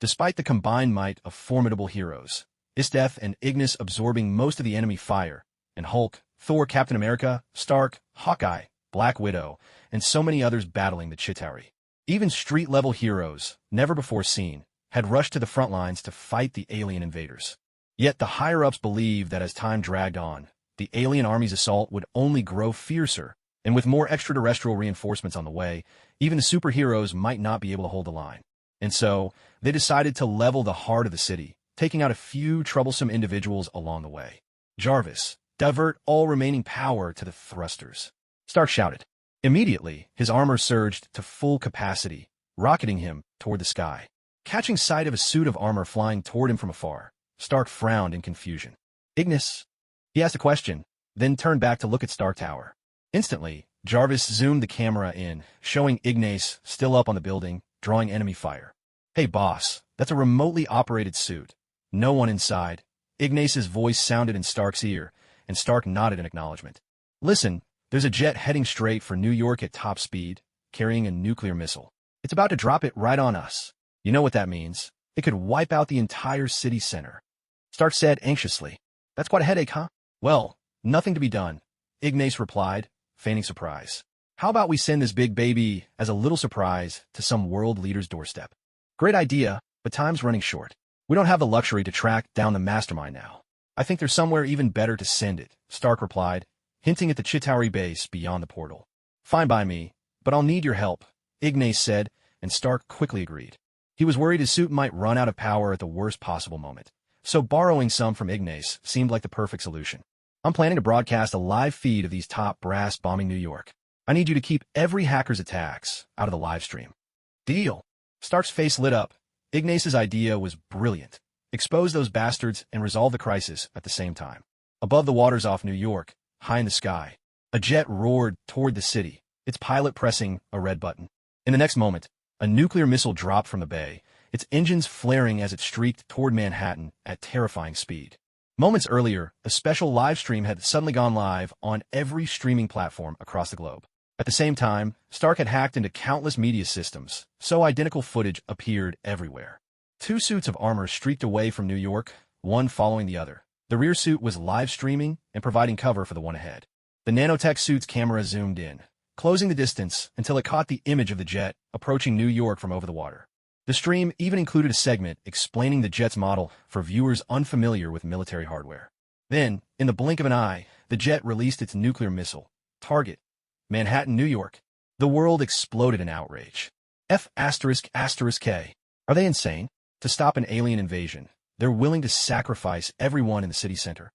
Despite the combined might of formidable heroes, Esdeath and Ignis absorbing most of the enemy fire, and Hulk, Thor, Captain America, Stark, Hawkeye, Black Widow, and so many others battling the Chitauri. Even street-level heroes, never before seen, had rushed to the front lines to fight the alien invaders. Yet the higher-ups believed that as time dragged on, the alien army's assault would only grow fiercer, and with more extraterrestrial reinforcements on the way, even the superheroes might not be able to hold the line. And so, they decided to level the heart of the city, taking out a few troublesome individuals along the way. "Jarvis, divert all remaining power to the thrusters," Stark shouted. Immediately, his armor surged to full capacity, rocketing him toward the sky. Catching sight of a suit of armor flying toward him from afar, Stark frowned in confusion. "Ignis?" He asked a question, then turned back to look at Stark Tower. Instantly, Jarvis zoomed the camera in, showing Ignis still up on the building, drawing enemy fire. "Hey boss, that's a remotely operated suit. No one inside." Ignis's voice sounded in Stark's ear, and Stark nodded in acknowledgement. "Listen, there's a jet heading straight for New York at top speed, carrying a nuclear missile. It's about to drop it right on us. You know what that means. It could wipe out the entire city center." Stark said anxiously. "That's quite a headache, huh?" "Well, nothing to be done," Ignis replied, feigning surprise. "How about we send this big baby as a little surprise to some world leader's doorstep?" "Great idea, but time's running short. We don't have the luxury to track down the Mastermind now. I think there's somewhere even better to send it," Stark replied, hinting at the Chitauri base beyond the portal. "Fine by me, but I'll need your help," Ignis said, and Stark quickly agreed. He was worried his suit might run out of power at the worst possible moment, so borrowing some from Ignis seemed like the perfect solution. "I'm planning to broadcast a live feed of these top brass bombing New York. I need you to keep every hacker's attacks out of the live stream." "Deal." Stark's face lit up. Ignis's idea was brilliant. Expose those bastards and resolve the crisis at the same time. Above the waters off New York, high in the sky, a jet roared toward the city, its pilot pressing a red button. In the next moment, a nuclear missile dropped from the bay, its engines flaring as it streaked toward Manhattan at terrifying speed. Moments earlier, a special live stream had suddenly gone live on every streaming platform across the globe. At the same time, Stark had hacked into countless media systems, so identical footage appeared everywhere. 2 suits of armor streaked away from New York, one following the other. The rear suit was live streaming and providing cover for the one ahead. The nanotech suit's camera zoomed in, closing the distance until it caught the image of the jet approaching New York from over the water. The stream even included a segment explaining the jet's model for viewers unfamiliar with military hardware. Then, in the blink of an eye, the jet released its nuclear missile. Target: Manhattan, New York. The world exploded in outrage. F***K. Are they insane? To stop an alien invasion, they're willing to sacrifice everyone in the city center.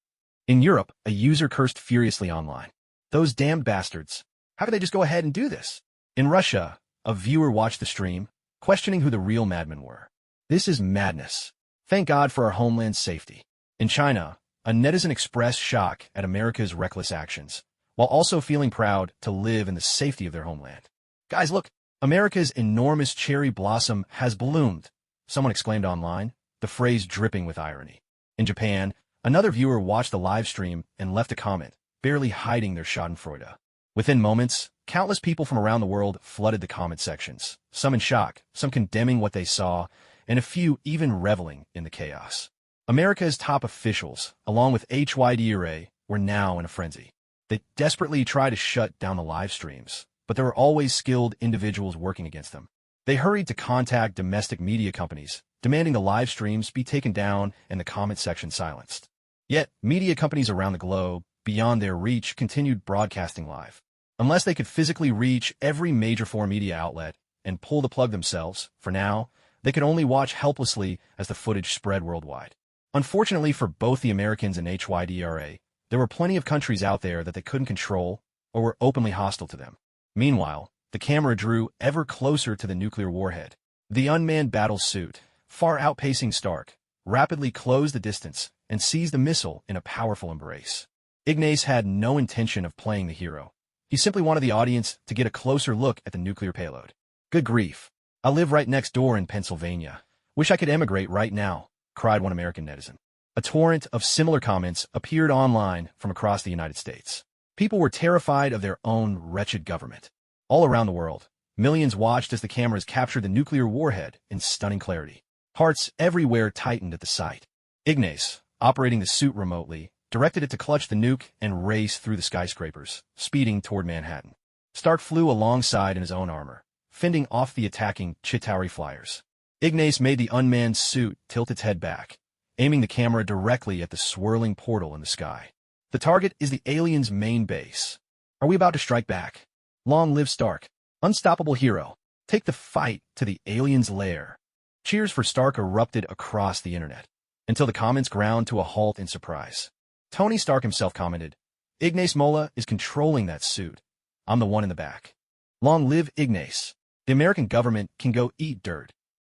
In Europe, a user cursed furiously online. "Those damned bastards. How could they just go ahead and do this?" In Russia, a viewer watched the stream, questioning who the real madmen were. "This is madness. Thank God for our homeland's safety." In China, a netizen expressed shock at America's reckless actions, while also feeling proud to live in the safety of their homeland. "Guys, look, America's enormous cherry blossom has bloomed," someone exclaimed online, the phrase dripping with irony. In Japan, another viewer watched the live stream and left a comment, barely hiding their schadenfreude. Within moments, countless people from around the world flooded the comment sections, some in shock, some condemning what they saw, and a few even reveling in the chaos. America's top officials, along with Hydra, were now in a frenzy. They desperately tried to shut down the live streams, but there were always skilled individuals working against them. They hurried to contact domestic media companies, demanding the live streams be taken down and the comment section silenced. Yet, media companies around the globe, beyond their reach, continued broadcasting live. Unless they could physically reach every major foreign media outlet and pull the plug themselves, for now, they could only watch helplessly as the footage spread worldwide. Unfortunately for both the Americans and Hydra, there were plenty of countries out there that they couldn't control or were openly hostile to them. Meanwhile, the camera drew ever closer to the nuclear warhead. The unmanned battle suit, far outpacing Stark, rapidly closed the distance and seized the missile in a powerful embrace. Ignas had no intention of playing the hero. He simply wanted the audience to get a closer look at the nuclear payload. Good grief. I live right next door in Pennsylvania. Wish I could emigrate right now, cried one American netizen. A torrent of similar comments appeared online from across the United States. People were terrified of their own wretched government. All around the world, millions watched as the cameras captured the nuclear warhead in stunning clarity. Hearts everywhere tightened at the sight. Ignas, operating the suit remotely, directed it to clutch the nuke and race through the skyscrapers, speeding toward Manhattan. Stark flew alongside in his own armor, fending off the attacking Chitauri flyers. Ignas made the unmanned suit tilt its head back, aiming the camera directly at the swirling portal in the sky. The target is the aliens' main base. Are we about to strike back? Long live Stark, unstoppable hero. Take the fight to the aliens' lair. Cheers for Stark erupted across the internet, until the comments ground to a halt in surprise. Tony Stark himself commented, Ignas Morra is controlling that suit. I'm the one in the back. Long live Ignas. The American government can go eat dirt.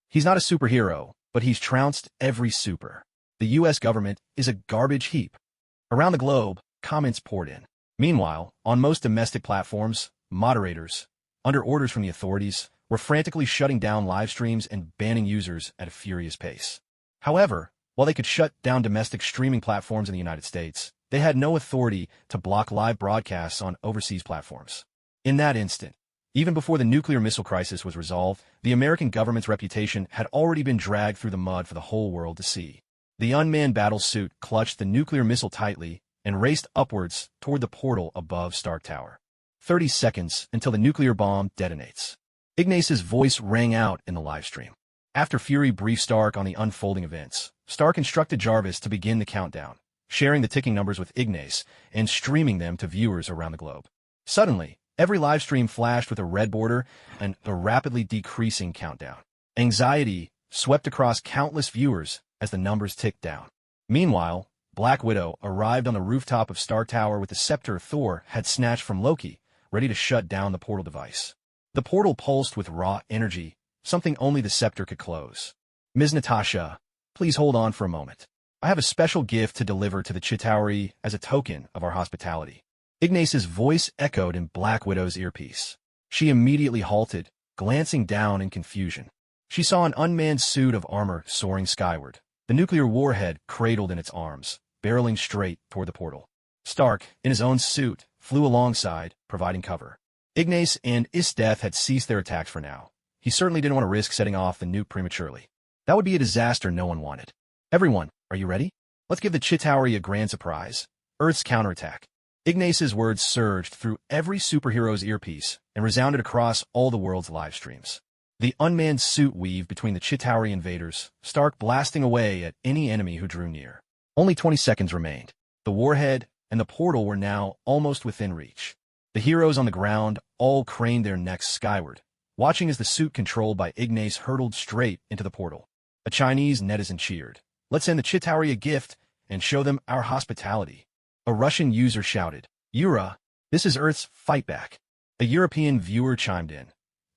He's not a superhero, but he's trounced every super. The U.S. government is a garbage heap. Around the globe, comments poured in. Meanwhile, on most domestic platforms, moderators, under orders from the authorities, were frantically shutting down live streams and banning users at a furious pace. However, while they could shut down domestic streaming platforms in the United States, they had no authority to block live broadcasts on overseas platforms. In that instant, even before the nuclear missile crisis was resolved, the American government's reputation had already been dragged through the mud for the whole world to see. The unmanned battle suit clutched the nuclear missile tightly and raced upwards toward the portal above Stark Tower. 30 seconds until the nuclear bomb detonates. Ignas's voice rang out in the livestream. After Fury briefed Stark on the unfolding events, Stark instructed Jarvis to begin the countdown, sharing the ticking numbers with Ignas and streaming them to viewers around the globe. Suddenly, every livestream flashed with a red border and a rapidly decreasing countdown. Anxiety swept across countless viewers as the numbers ticked down. Meanwhile, Black Widow arrived on the rooftop of Stark Tower with the scepter Thor had snatched from Loki, ready to shut down the portal device. The portal pulsed with raw energy, something only the scepter could close. Ms. Natasha, please hold on for a moment. I have a special gift to deliver to the Chitauri as a token of our hospitality. Ignas's voice echoed in Black Widow's earpiece. She immediately halted, glancing down in confusion. She saw an unmanned suit of armor soaring skyward, the nuclear warhead cradled in its arms, barreling straight toward the portal. Stark, in his own suit, flew alongside, providing cover. Ignas and Esdeath had ceased their attacks for now. He certainly didn't want to risk setting off the nuke prematurely. That would be a disaster no one wanted. Everyone, are you ready? Let's give the Chitauri a grand surprise. Earth's counterattack. Ignas's words surged through every superhero's earpiece and resounded across all the world's live streams. The unmanned suit weaved between the Chitauri invaders, Stark blasting away at any enemy who drew near. Only 20 seconds remained. The warhead and the portal were now almost within reach. The heroes on the ground all craned their necks skyward, watching as the suit controlled by Ignas hurtled straight into the portal. A Chinese netizen cheered. Let's send the Chitauri a gift and show them our hospitality. A Russian user shouted, Yura, this is Earth's fight back. A European viewer chimed in.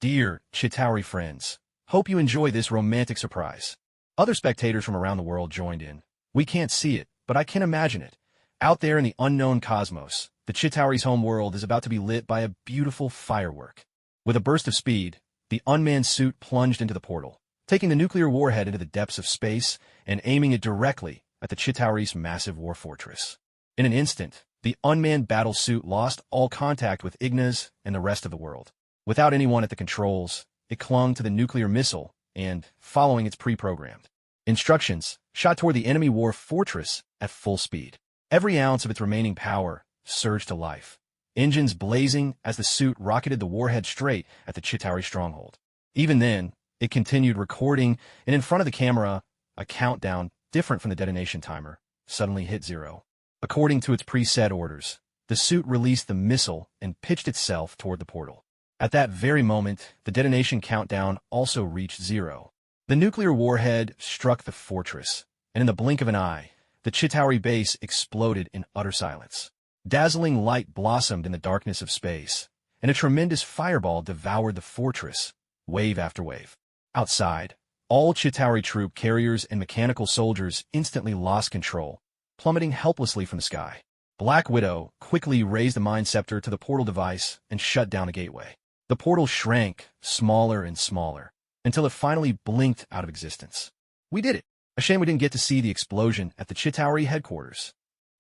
Dear Chitauri friends, hope you enjoy this romantic surprise. Other spectators from around the world joined in. We can't see it, but I can imagine it. Out there in the unknown cosmos, the Chitauri's home world is about to be lit by a beautiful firework. With a burst of speed, the unmanned suit plunged into the portal, taking the nuclear warhead into the depths of space and aiming it directly at the Chitauri's massive war fortress. In an instant, the unmanned battle suit lost all contact with Ignas and the rest of the world. Without anyone at the controls, it clung to the nuclear missile and, following its pre-programmed instructions, shot toward the enemy war fortress at full speed. Every ounce of its remaining power surged to life, engines blazing as the suit rocketed the warhead straight at the Chitauri stronghold. Even then, it continued recording, and in front of the camera, a countdown, different from the detonation timer, suddenly hit 0. According to its preset orders, the suit released the missile and pitched itself toward the portal. At that very moment, the detonation countdown also reached 0. The nuclear warhead struck the fortress, and in the blink of an eye, the Chitauri base exploded in utter silence. Dazzling light blossomed in the darkness of space, and a tremendous fireball devoured the fortress, wave after wave. Outside, all Chitauri troop carriers and mechanical soldiers instantly lost control, plummeting helplessly from the sky. Black Widow quickly raised the Mind Scepter to the portal device and shut down the gateway. The portal shrank, smaller and smaller, until it finally blinked out of existence. We did it! A shame we didn't get to see the explosion at the Chitauri headquarters.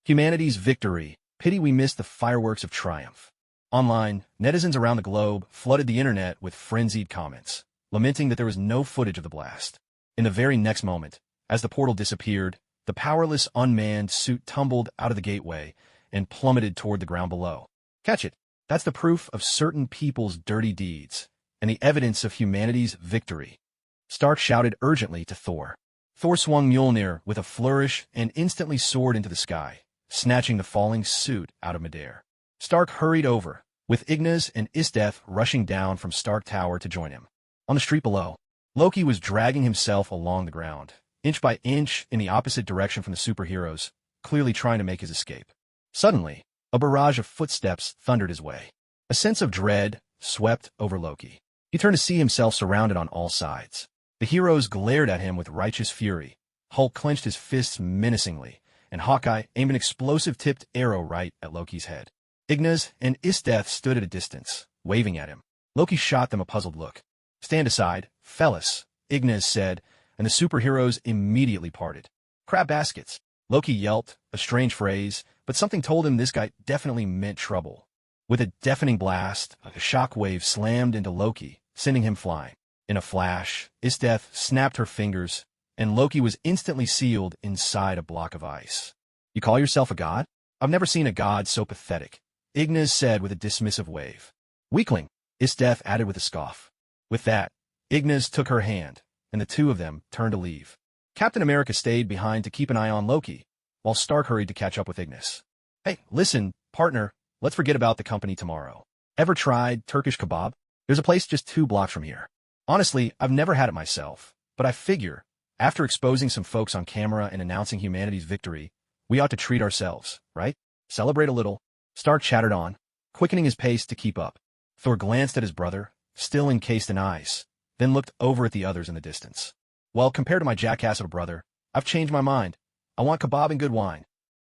Humanity's victory. Pity we missed the fireworks of triumph. Online, netizens around the globe flooded the internet with frenzied comments, lamenting that there was no footage of the blast. In the very next moment, as the portal disappeared, the powerless unmanned suit tumbled out of the gateway and plummeted toward the ground below. Catch it! That's the proof of certain people's dirty deeds, and the evidence of humanity's victory. Stark shouted urgently to Thor. Thor swung Mjolnir with a flourish and instantly soared into the sky, snatching the falling suit out of midair. Stark hurried over, with Ignas and Esdeath rushing down from Stark Tower to join him. On the street below, Loki was dragging himself along the ground, inch by inch in the opposite direction from the superheroes, clearly trying to make his escape. Suddenly, a barrage of footsteps thundered his way. A sense of dread swept over Loki. He turned to see himself surrounded on all sides. The heroes glared at him with righteous fury. Hulk clenched his fists menacingly, and Hawkeye aimed an explosive-tipped arrow right at Loki's head. Ignas and Esdeath stood at a distance, waving at him. Loki shot them a puzzled look. "Stand aside, fellas," Ignas said, and the superheroes immediately parted. "Crab baskets," Loki yelped, a strange phrase, but something told him this guy definitely meant trouble. With a deafening blast, a shockwave slammed into Loki, sending him flying. In a flash, Esdeath snapped her fingers, and Loki was instantly sealed inside a block of ice. "You call yourself a god? I've never seen a god so pathetic," Ignas said with a dismissive wave. "Weakling," Esdeath added with a scoff. With that, Ignas took her hand, and the two of them turned to leave. Captain America stayed behind to keep an eye on Loki, while Stark hurried to catch up with Ignas. "Hey, listen, partner, let's forget about the company tomorrow. Ever tried Turkish kebab? There's a place just 2 blocks from here. Honestly, I've never had it myself, but I figure, after exposing some folks on camera and announcing humanity's victory, we ought to treat ourselves, right? Celebrate a little." Stark chattered on, quickening his pace to keep up. Thor glanced at his brother, still encased in ice, then looked over at the others in the distance. "Well, compared to my jackass of a brother, I've changed my mind. I want kebab and good wine."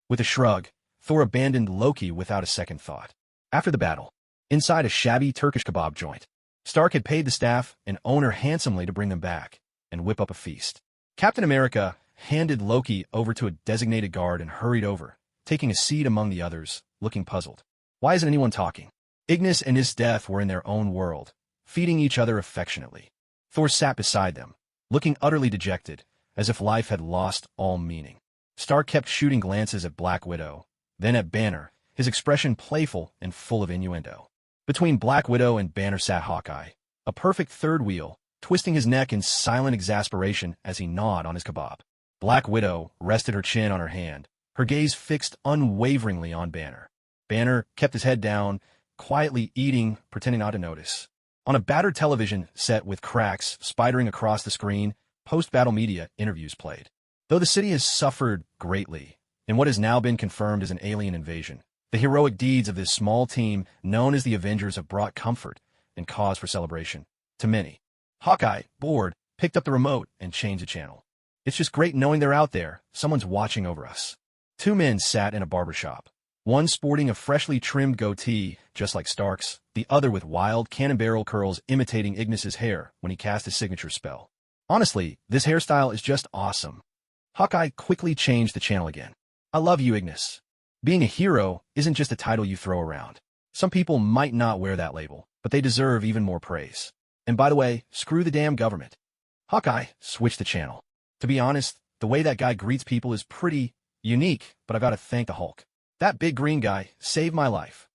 With a shrug, Thor abandoned Loki without a second thought. After the battle, inside a shabby Turkish kebab joint, Stark had paid the staff and owner handsomely to bring them back and whip up a feast. Captain America handed Loki over to a designated guard and hurried over, taking a seat among the others, looking puzzled. Why isn't anyone talking? Ignas and Esdeath were in their own world, feeding each other affectionately. Thor sat beside them, looking utterly dejected, as if life had lost all meaning. Stark kept shooting glances at Black Widow, then at Banner, his expression playful and full of innuendo. Between Black Widow and Banner sat Hawkeye, a perfect third wheel, twisting his neck in silent exasperation as he gnawed on his kebab. Black Widow rested her chin on her hand, her gaze fixed unwaveringly on Banner. Banner kept his head down, quietly eating, pretending not to notice. On a battered television set with cracks spidering across the screen, post-battle media interviews played. Though the city has suffered greatly in what has now been confirmed as an alien invasion, the heroic deeds of this small team known as the Avengers have brought comfort and cause for celebration to many. Hawkeye, bored, picked up the remote and changed the channel. "It's just great knowing they're out there. Someone's watching over us." 2 men sat in a barber shop, one sporting a freshly trimmed goatee, just like Stark's, the other with wild cannon barrel curls imitating Ignas's hair when he cast his signature spell. "Honestly, this hairstyle is just awesome." Hawkeye quickly changed the channel again. "I love you, Ignas. Being a hero isn't just a title you throw around. Some people might not wear that label, but they deserve even more praise. And by the way, screw the damn government. Hawkeye, switch the channel. To be honest, the way that guy greets people is pretty unique, but I've got to thank the Hulk. That big green guy saved my life.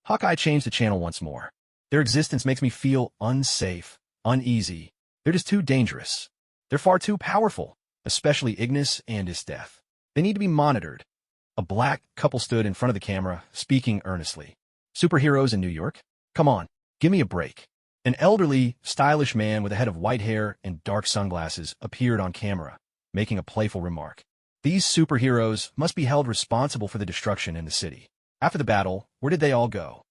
Hawkeye changed the channel once more. Their existence makes me feel unsafe, uneasy. They're just too dangerous. They're far too powerful, especially Ignas and Esdeath. They need to be monitored. A black couple stood in front of the camera, speaking earnestly. Superheroes in New York? Come on, give me a break. An elderly, stylish man with a head of white hair and dark sunglasses appeared on camera, making a playful remark. These superheroes must be held responsible for the destruction in the city. After the battle, where did they all go?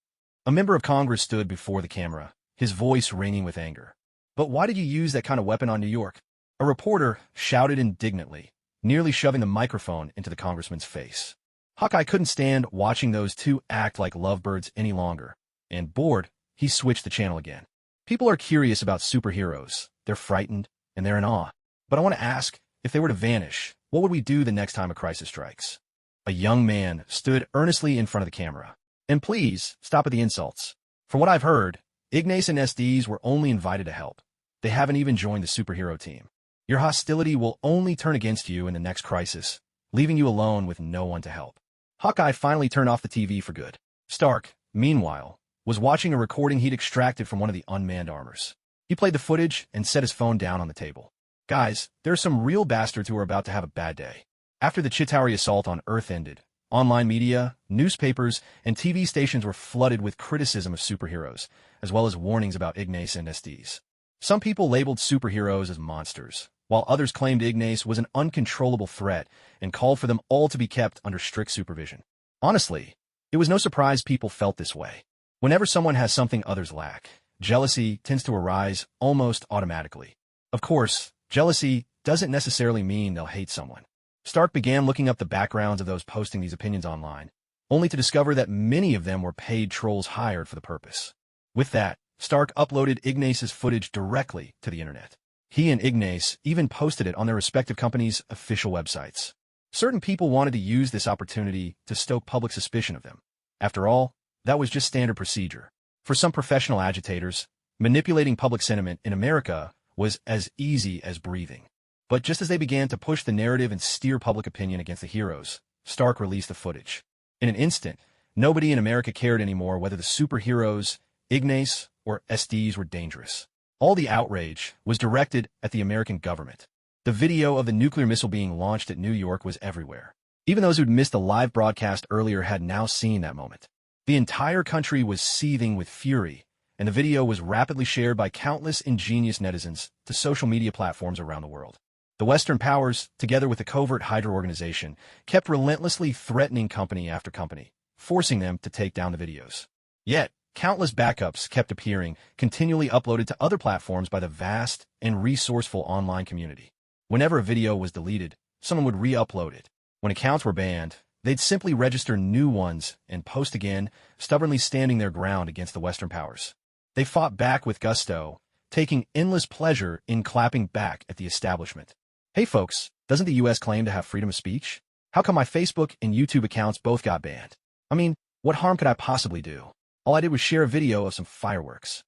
A member of Congress stood before the camera, his voice ringing with anger. But why did you use that kind of weapon on New York? A reporter shouted indignantly, nearly shoving the microphone into the congressman's face. Hawkeye couldn't stand watching those two act like lovebirds any longer, and bored, he switched the channel again. People are curious about superheroes. They're frightened, and they're in awe. But I want to ask, if they were to vanish, what would we do the next time a crisis strikes? A young man stood earnestly in front of the camera. And please, stop at the insults. From what I've heard, Ignas and SDs were only invited to help. They haven't even joined the superhero team. Your hostility will only turn against you in the next crisis, leaving you alone with no one to help. Hawkeye finally turned off the TV for good. Stark, meanwhile, was watching a recording he'd extracted from one of the unmanned armors. He played the footage and set his phone down on the table. Guys, there are some real bastards who are about to have a bad day. After the Chitauri assault on Earth ended, online media, newspapers, and TV stations were flooded with criticism of superheroes, as well as warnings about Ignas and SDs. Some people labeled superheroes as monsters, while others claimed Ignas was an uncontrollable threat and called for them all to be kept under strict supervision. Honestly, it was no surprise people felt this way. Whenever someone has something others lack, jealousy tends to arise almost automatically. Of course, jealousy doesn't necessarily mean they'll hate someone. Stark began looking up the backgrounds of those posting these opinions online, only to discover that many of them were paid trolls hired for the purpose. With that, Stark uploaded Ignas's footage directly to the internet. He and Ignas even posted it on their respective companies' official websites. Certain people wanted to use this opportunity to stoke public suspicion of them. After all, that was just standard procedure. For some professional agitators, manipulating public sentiment in America was as easy as breathing. But just as they began to push the narrative and steer public opinion against the heroes, Stark released the footage. In an instant, nobody in America cared anymore whether the superheroes, Ignas, or SDs were dangerous. All the outrage was directed at the American government. The video of the nuclear missile being launched at New York was everywhere. Even those who'd missed the live broadcast earlier had now seen that moment. The entire country was seething with fury, and the video was rapidly shared by countless ingenious netizens to social media platforms around the world. The Western powers, together with the covert Hydra organization, kept relentlessly threatening company after company, forcing them to take down the videos. Yet, countless backups kept appearing, continually uploaded to other platforms by the vast and resourceful online community. Whenever a video was deleted, someone would re-upload it. When accounts were banned, they'd simply register new ones and post again, stubbornly standing their ground against the Western powers. They fought back with gusto, taking endless pleasure in clapping back at the establishment. Hey folks, doesn't the US claim to have freedom of speech? How come my Facebook and YouTube accounts both got banned? I mean, what harm could I possibly do? All I did was share a video of some fireworks.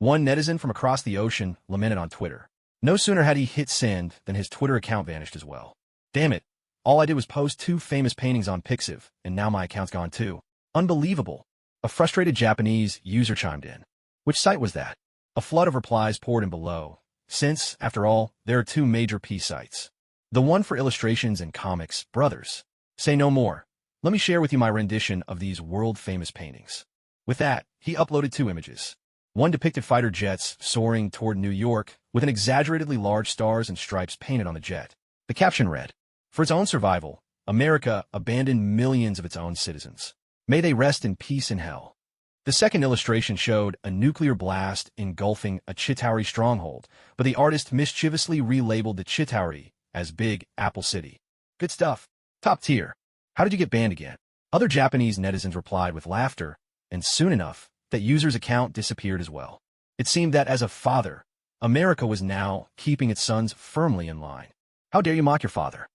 One netizen from across the ocean lamented on Twitter. No sooner had he hit send than his Twitter account vanished as well. Damn it, all I did was post 2 famous paintings on Pixiv, and now my account's gone too. Unbelievable. A frustrated Japanese user chimed in. Which site was that? A flood of replies poured in below, since, after all, there are 2 major P sites. The one for illustrations and comics, Brothers. Say no more. Let me share with you my rendition of these world-famous paintings. With that, he uploaded 2 images. One depicted fighter jets soaring toward New York with an exaggeratedly large stars and stripes painted on the jet. The caption read, "For its own survival, America abandoned millions of its own citizens. May they rest in peace in hell." The second illustration showed a nuclear blast engulfing a Chitauri stronghold, but the artist mischievously relabeled the Chitauri as Big Apple City. Good stuff. Top tier. How did you get banned again? Other Japanese netizens replied with laughter, and soon enough, that user's account disappeared as well. It seemed that as a father, America was now keeping its sons firmly in line. How dare you mock your father?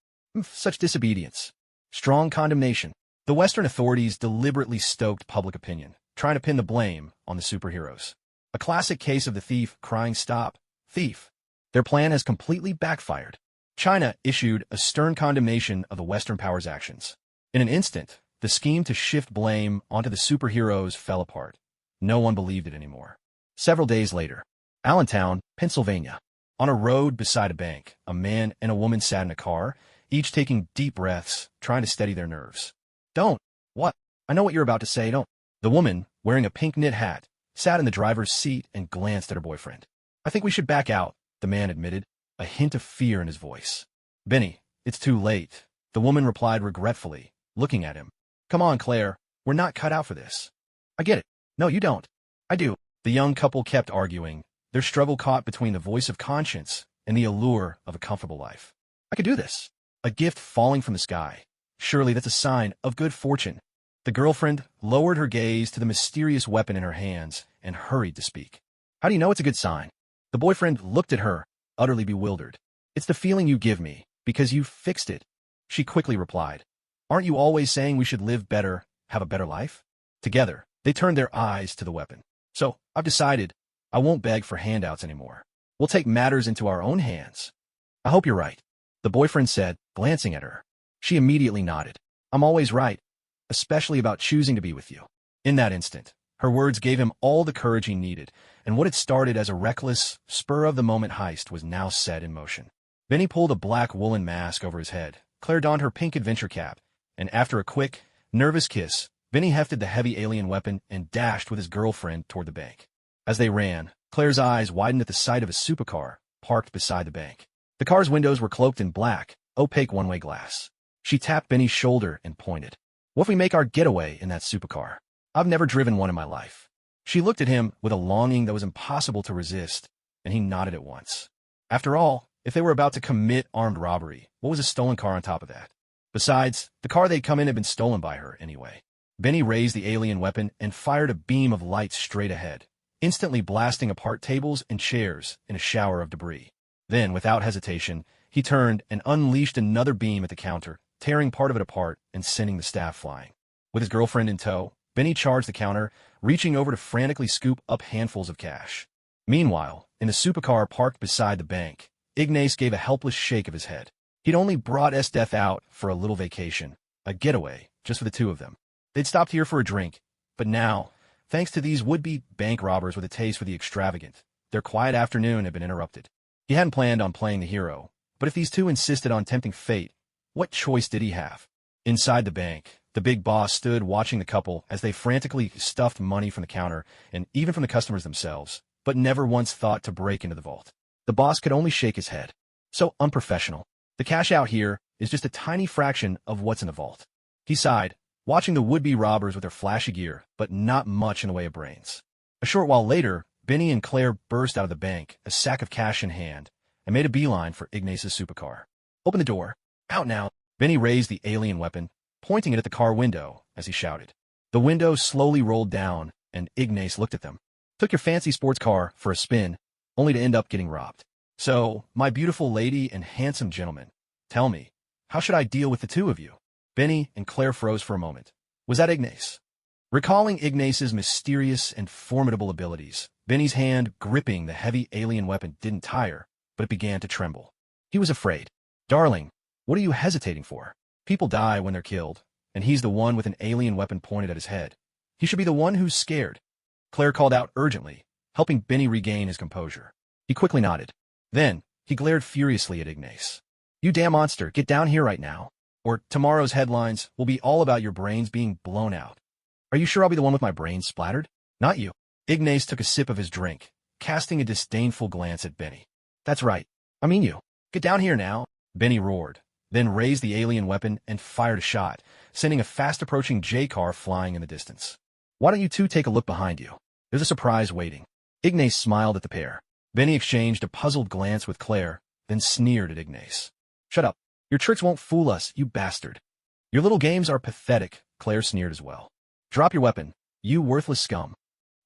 Such disobedience. Strong condemnation. The Western authorities deliberately stoked public opinion, trying to pin the blame on the superheroes. A classic case of the thief crying stop, thief. Their plan has completely backfired. China issued a stern condemnation of the Western powers' actions. In an instant, the scheme to shift blame onto the superheroes fell apart. No one believed it anymore. Several days later, Allentown, Pennsylvania. On a road beside a bank, a man and a woman sat in a car, each taking deep breaths, trying to steady their nerves. Don't. What? I know what you're about to say, don't. The woman, wearing a pink knit hat, sat in the driver's seat and glanced at her boyfriend. I think we should back out, the man admitted, a hint of fear in his voice. Benny, it's too late, the woman replied regretfully, looking at him. Come on, Claire, we're not cut out for this. I get it. No, you don't. I do. The young couple kept arguing, their struggle caught between the voice of conscience and the allure of a comfortable life. I could do this. A gift falling from the sky. Surely that's a sign of good fortune. The girlfriend lowered her gaze to the mysterious weapon in her hands and hurried to speak. How do you know it's a good sign? The boyfriend looked at her, utterly bewildered. It's the feeling you give me, because you fixed it. She quickly replied. Aren't you always saying we should live better, have a better life? Together, they turned their eyes to the weapon. So, I've decided I won't beg for handouts anymore. We'll take matters into our own hands. I hope you're right, the boyfriend said, glancing at her. She immediately nodded. I'm always right, especially about choosing to be with you. In that instant, her words gave him all the courage he needed, and what had started as a reckless, spur-of-the-moment heist was now set in motion. Benny pulled a black woolen mask over his head. Claire donned her pink adventure cap, and after a quick, nervous kiss, Benny hefted the heavy alien weapon and dashed with his girlfriend toward the bank. As they ran, Claire's eyes widened at the sight of a supercar parked beside the bank. The car's windows were cloaked in black, opaque one-way glass. She tapped Benny's shoulder and pointed. What if we make our getaway in that supercar? I've never driven one in my life. She looked at him with a longing that was impossible to resist, and he nodded at once. After all, if they were about to commit armed robbery, what was a stolen car on top of that? Besides, the car they'd come in had been stolen by her anyway. Benny raised the alien weapon and fired a beam of light straight ahead, instantly blasting apart tables and chairs in a shower of debris. Then, without hesitation, he turned and unleashed another beam at the counter, tearing part of it apart and sending the staff flying. With his girlfriend in tow, Benny charged the counter, reaching over to frantically scoop up handfuls of cash. Meanwhile, in the supercar parked beside the bank, Ignas gave a helpless shake of his head. He'd only brought Esdeath out for a little vacation, a getaway, just for the two of them. They'd stopped here for a drink, but now, thanks to these would-be bank robbers with a taste for the extravagant, their quiet afternoon had been interrupted. He hadn't planned on playing the hero, but if these two insisted on tempting fate, what choice did he have? Inside the bank, the big boss stood watching the couple as they frantically stuffed money from the counter and even from the customers themselves, but never once thought to break into the vault. The boss could only shake his head. So unprofessional. The cash out here is just a tiny fraction of what's in the vault. He sighed, watching the would-be robbers with their flashy gear, but not much in the way of brains. A short while later, Benny and Claire burst out of the bank, a sack of cash in hand, and made a beeline for Ignas' supercar. Open the door. Out now. Benny raised the alien weapon, pointing it at the car window as he shouted. The window slowly rolled down, and Ignas looked at them. Took your fancy sports car for a spin, only to end up getting robbed. So, my beautiful lady and handsome gentleman, tell me, how should I deal with the two of you? Benny and Claire froze for a moment. Was that Ignas? Recalling Ignas' mysterious and formidable abilities, Benny's hand gripping the heavy alien weapon didn't tire, but it began to tremble. He was afraid. Darling, what are you hesitating for? People die when they're killed, and he's the one with an alien weapon pointed at his head. He should be the one who's scared. Claire called out urgently, helping Benny regain his composure. He quickly nodded. Then, he glared furiously at Ignas. You damn monster, get down here right now, or tomorrow's headlines will be all about your brains being blown out. Are you sure I'll be the one with my brains splattered? Not you. Ignas took a sip of his drink, casting a disdainful glance at Benny. That's right. I mean you. Get down here now. Benny roared, then raised the alien weapon and fired a shot, sending a fast-approaching J-car flying in the distance. Why don't you two take a look behind you? There's a surprise waiting. Ignas smiled at the pair. Benny exchanged a puzzled glance with Claire, then sneered at Ignas. Shut up. Your tricks won't fool us, you bastard. Your little games are pathetic, Claire sneered as well. Drop your weapon, you worthless scum.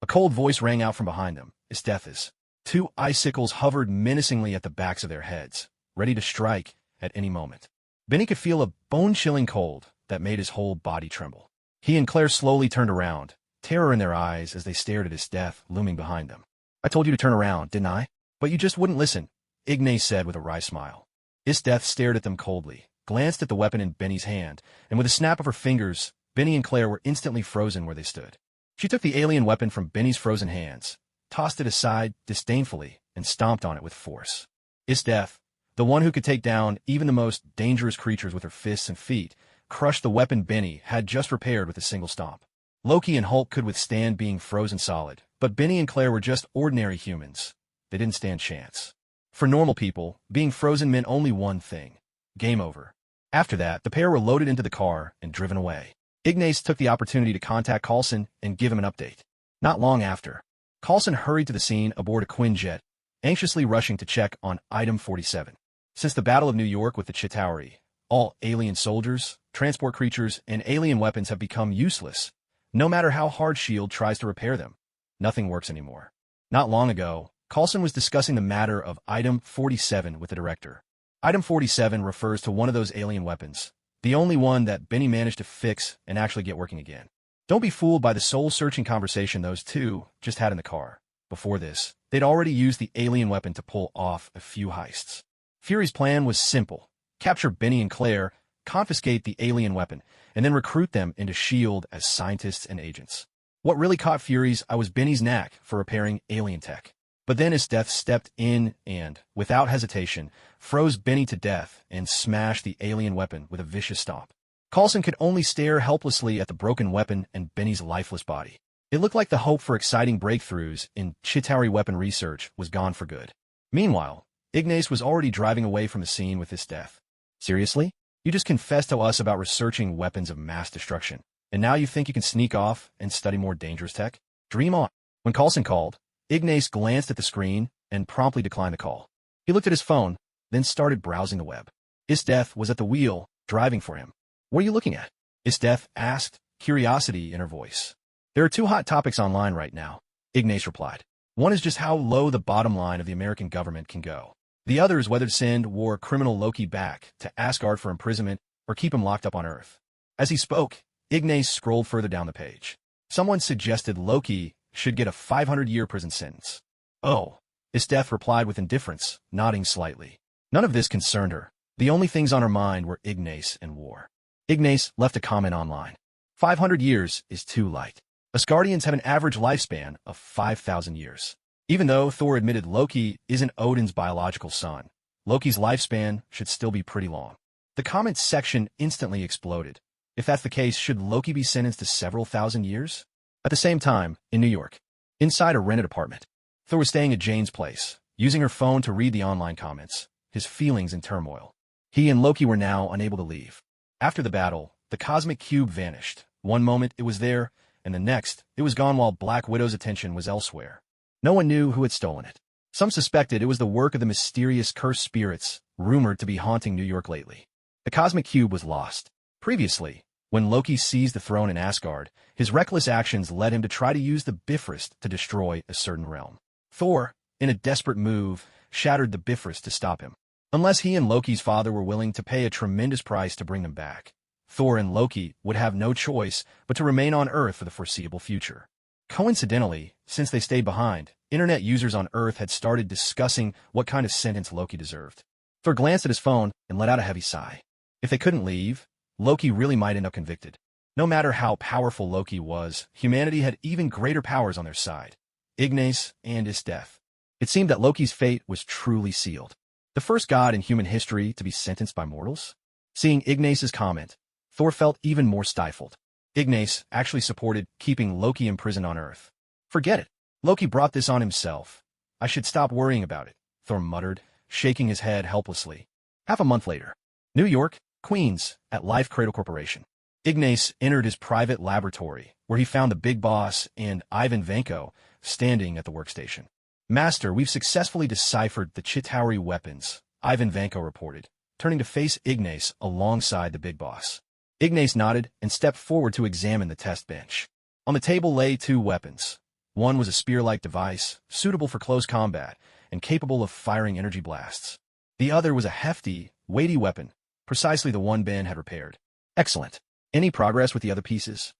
A cold voice rang out from behind them, Esdeath's. Two icicles hovered menacingly at the backs of their heads, ready to strike at any moment. Benny could feel a bone-chilling cold, that made his whole body tremble. He and Claire slowly turned around, terror in their eyes as they stared at Esdeath looming behind them. "I told you to turn around, didn't I? But you just wouldn't listen," Ignas said with a wry smile. Esdeath stared at them coldly, glanced at the weapon in Benny's hand, and with a snap of her fingers, Benny and Claire were instantly frozen where they stood. She took the alien weapon from Benny's frozen hands, tossed it aside disdainfully, and stomped on it with force. Esdeath, the one who could take down even the most dangerous creatures with her fists and feet, crushed the weapon Benny had just repaired with a single stomp. Loki and Hulk could withstand being frozen solid, but Benny and Claire were just ordinary humans. They didn't stand chance. For normal people, being frozen meant only one thing: game over. After that, the pair were loaded into the car and driven away. Ignas took the opportunity to contact Coulson and give him an update. Not long after, Coulson hurried to the scene aboard a Quinjet, anxiously rushing to check on Item 47. Since the Battle of New York with the Chitauri, all alien soldiers, transport creatures, and alien weapons have become useless. No matter how hard S.H.I.E.L.D. tries to repair them, nothing works anymore. Not long ago, Coulson was discussing the matter of Item 47 with the director. Item 47 refers to one of those alien weapons, the only one that Benny managed to fix and actually get working again. Don't be fooled by the soul-searching conversation those two just had in the car. Before this, they'd already used the alien weapon to pull off a few heists. Fury's plan was simple: capture Benny and Claire, confiscate the alien weapon, and then recruit them into S.H.I.E.L.D. as scientists and agents. What really caught Fury's eye was Benny's knack for repairing alien tech. But then Esdeath stepped in and, without hesitation, froze Benny to death and smashed the alien weapon with a vicious stomp. Coulson could only stare helplessly at the broken weapon and Benny's lifeless body. It looked like the hope for exciting breakthroughs in Chitauri weapon research was gone for good. Meanwhile, Ignas was already driving away from the scene with Esdeath. "Seriously? You just confessed to us about researching weapons of mass destruction, and now you think you can sneak off and study more dangerous tech? Dream on." When Coulson called, Ignas glanced at the screen and promptly declined the call. He looked at his phone, then started browsing the web. Esdeath was at the wheel, driving for him. "What are you looking at?" Esdeath asked, curiosity in her voice. "There are two hot topics online right now," Ignas replied. "One is just how low the bottom line of the American government can go. The other is whether to send war criminal Loki back to Asgard for imprisonment or keep him locked up on Earth." As he spoke, Ignas scrolled further down the page. Someone suggested Loki should get a 500-year prison sentence. "Oh," Esdeath replied with indifference, nodding slightly. None of this concerned her. The only things on her mind were Ignas and war. Ignas left a comment online. 500 years is too light. Asgardians have an average lifespan of 5,000 years. Even though Thor admitted Loki isn't Odin's biological son, Loki's lifespan should still be pretty long. The comments section instantly exploded. If that's the case, should Loki be sentenced to several thousand years? At the same time, in New York, inside a rented apartment, Thor was staying at Jane's place, using her phone to read the online comments, his feelings in turmoil. He and Loki were now unable to leave. After the battle, the cosmic cube vanished. One moment it was there, and the next it was gone while Black Widow's attention was elsewhere. No one knew who had stolen it. Some suspected it was the work of the mysterious cursed spirits rumored to be haunting New York lately. The cosmic cube was lost. Previously, when Loki seized the throne in Asgard, his reckless actions led him to try to use the Bifrost to destroy a certain realm. Thor, in a desperate move, shattered the Bifrost to stop him. Unless he and Loki's father were willing to pay a tremendous price to bring them back, Thor and Loki would have no choice but to remain on Earth for the foreseeable future. Coincidentally, since they stayed behind, internet users on Earth had started discussing what kind of sentence Loki deserved. Thor glanced at his phone and let out a heavy sigh. If they couldn't leave, Loki really might end up convicted. No matter how powerful Loki was, humanity had even greater powers on their side: Ignas and Esdeath. It seemed that Loki's fate was truly sealed. The first god in human history to be sentenced by mortals? Seeing Ignas's comment, Thor felt even more stifled. Ignas actually supported keeping Loki imprisoned on Earth. "Forget it. Loki brought this on himself. I should stop worrying about it," Thor muttered, shaking his head helplessly. Half a month later, New York, Queens, at Life Cradle Corporation. Ignas entered his private laboratory, where he found the big boss and Ivan Vanko standing at the workstation. "Master, we've successfully deciphered the Chitauri weapons," Ivan Vanko reported, turning to face Ignas alongside the big boss. Ignas nodded and stepped forward to examine the test bench. On the table lay two weapons. One was a spear-like device, suitable for close combat and capable of firing energy blasts. The other was a hefty, weighty weapon, precisely the one Ben had repaired. "Excellent. Any progress with the other pieces?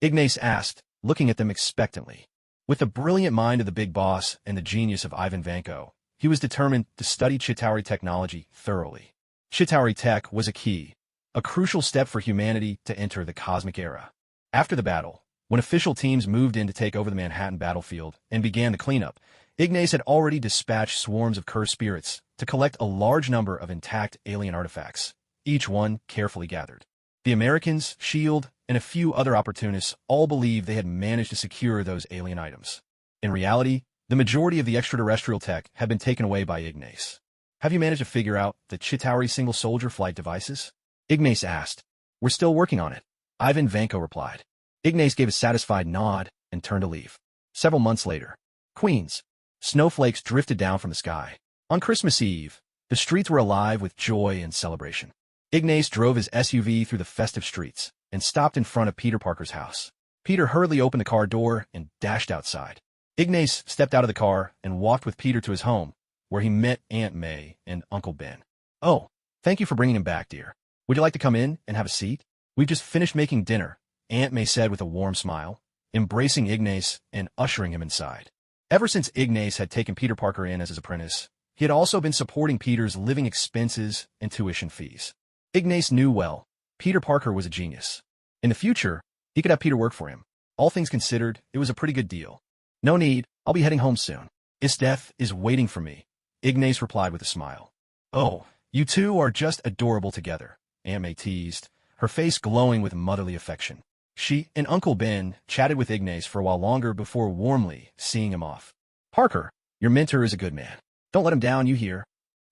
Ignas asked, looking at them expectantly. With the brilliant mind of the big boss and the genius of Ivan Vanko, he was determined to study Chitauri technology thoroughly. Chitauri tech was a crucial step for humanity to enter the cosmic era. After the battle, when official teams moved in to take over the Manhattan battlefield and began the cleanup, Ignas had already dispatched swarms of cursed spirits to collect a large number of intact alien artifacts, each one carefully gathered. The Americans, S.H.I.E.L.D., and a few other opportunists all believed they had managed to secure those alien items. In reality, the majority of the extraterrestrial tech had been taken away by Ignas. Have you managed to figure out the Chitauri single-soldier flight devices? Ignas asked. We're still working on it, Ivan Vanko replied. Ignas gave a satisfied nod and turned to leave. Several months later, Queens. Snowflakes drifted down from the sky. On Christmas Eve, the streets were alive with joy and celebration. Ignas drove his SUV through the festive streets and stopped in front of Peter Parker's house. Peter hurriedly opened the car door and dashed outside. Ignas stepped out of the car and walked with Peter to his home, where he met Aunt May and Uncle Ben. Oh, thank you for bringing him back, dear. Would you like to come in and have a seat? We've just finished making dinner, Aunt May said with a warm smile, embracing Ignas and ushering him inside. Ever since Ignas had taken Peter Parker in as his apprentice, he had also been supporting Peter's living expenses and tuition fees. Ignas knew well, Peter Parker was a genius. In the future, he could have Peter work for him. All things considered, it was a pretty good deal. No need, I'll be heading home soon. Esdeath is waiting for me, Ignas replied with a smile. Oh, you two are just adorable together, Aunt May teased, her face glowing with motherly affection. She and Uncle Ben chatted with Ignas for a while longer before warmly seeing him off. Parker, your mentor is a good man. Don't let him down, you hear?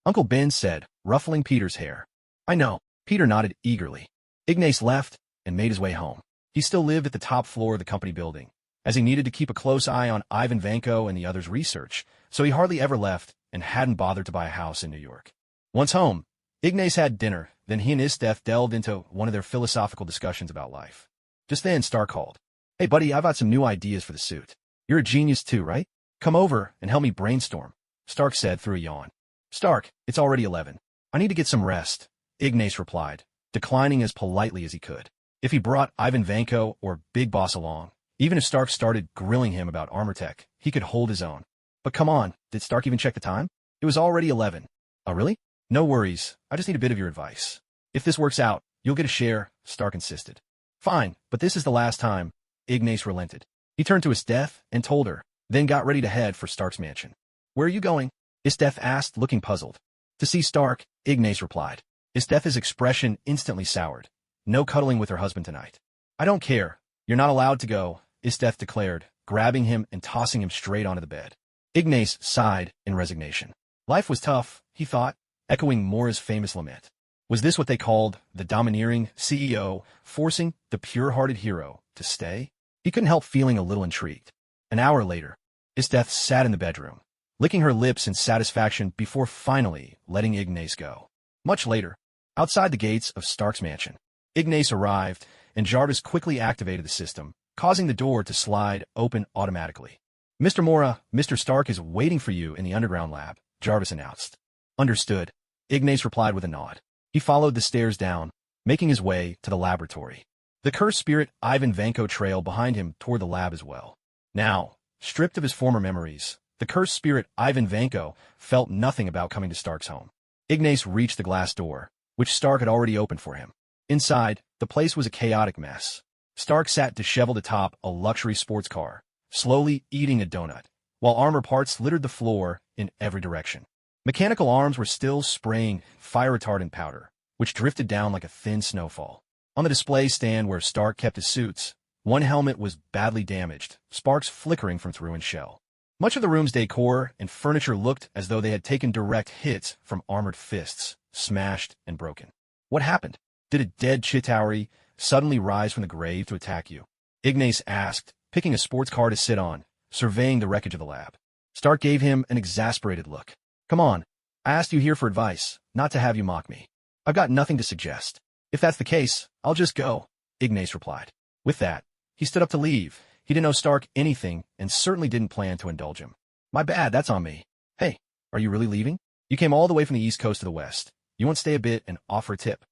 Uncle Ben said, ruffling Peter's hair. I know, Peter nodded eagerly. Ignas left and made his way home. He still lived at the top floor of the company building, as he needed to keep a close eye on Ivan Vanko and the others' research, so he hardly ever left and hadn't bothered to buy a house in New York. Once home, Ignas had dinner, then he and Esdeath delved into one of their philosophical discussions about life. Just then, Stark called. Hey, buddy, I've got some new ideas for the suit. You're a genius too, right? Come over and help me brainstorm, Stark said through a yawn. Stark, it's already 11. I need to get some rest, Ignas replied, declining as politely as he could. If he brought Ivan Vanko or Big Boss along, even if Stark started grilling him about armor tech, he could hold his own. But come on, did Stark even check the time? It was already 11. Oh, really? No worries, I just need a bit of your advice. If this works out, you'll get a share, Stark insisted. Fine, but this is the last time, Ignas relented. He turned to Esdeath and told her, then got ready to head for Stark's mansion. Where are you going? Esdeath asked, looking puzzled. To see Stark, Ignas replied. Esdeath's expression instantly soured. No cuddling with her husband tonight. I don't care. You're not allowed to go, Esdeath declared, grabbing him and tossing him straight onto the bed. Ignas sighed in resignation. Life was tough, he thought, echoing Morra's famous lament. Was this what they called the domineering CEO forcing the pure-hearted hero to stay? He couldn't help feeling a little intrigued. An hour later, Esdeath sat in the bedroom, licking her lips in satisfaction before finally letting Ignas go. Much later, outside the gates of Stark's mansion, Ignas arrived, and Jarvis quickly activated the system, causing the door to slide open automatically. Mr. Morra, Mr. Stark is waiting for you in the underground lab, Jarvis announced. Understood, Ignas replied with a nod. He followed the stairs down, making his way to the laboratory. The cursed spirit Ivan Vanko trailed behind him toward the lab as well. Now, stripped of his former memories, the cursed spirit Ivan Vanko felt nothing about coming to Stark's home. Ignas reached the glass door, which Stark had already opened for him. Inside, the place was a chaotic mess. Stark sat disheveled atop a luxury sports car, slowly eating a donut, while armor parts littered the floor in every direction. Mechanical arms were still spraying fire-retardant powder, which drifted down like a thin snowfall. On the display stand where Stark kept his suits, one helmet was badly damaged, sparks flickering from its ruined shell. Much of the room's decor and furniture looked as though they had taken direct hits from armored fists, smashed and broken. What happened? Did a dead Chitauri suddenly rise from the grave to attack you? Ignas asked, picking a sports car to sit on, surveying the wreckage of the lab. Stark gave him an exasperated look. Come on, I asked you here for advice, not to have you mock me. I've got nothing to suggest. If that's the case, I'll just go, Ignas replied. With that, he stood up to leave. He didn't owe Stark anything and certainly didn't plan to indulge him. My bad, that's on me. Hey, are you really leaving? You came all the way from the East Coast to the West. You won't stay a bit and offer a tip.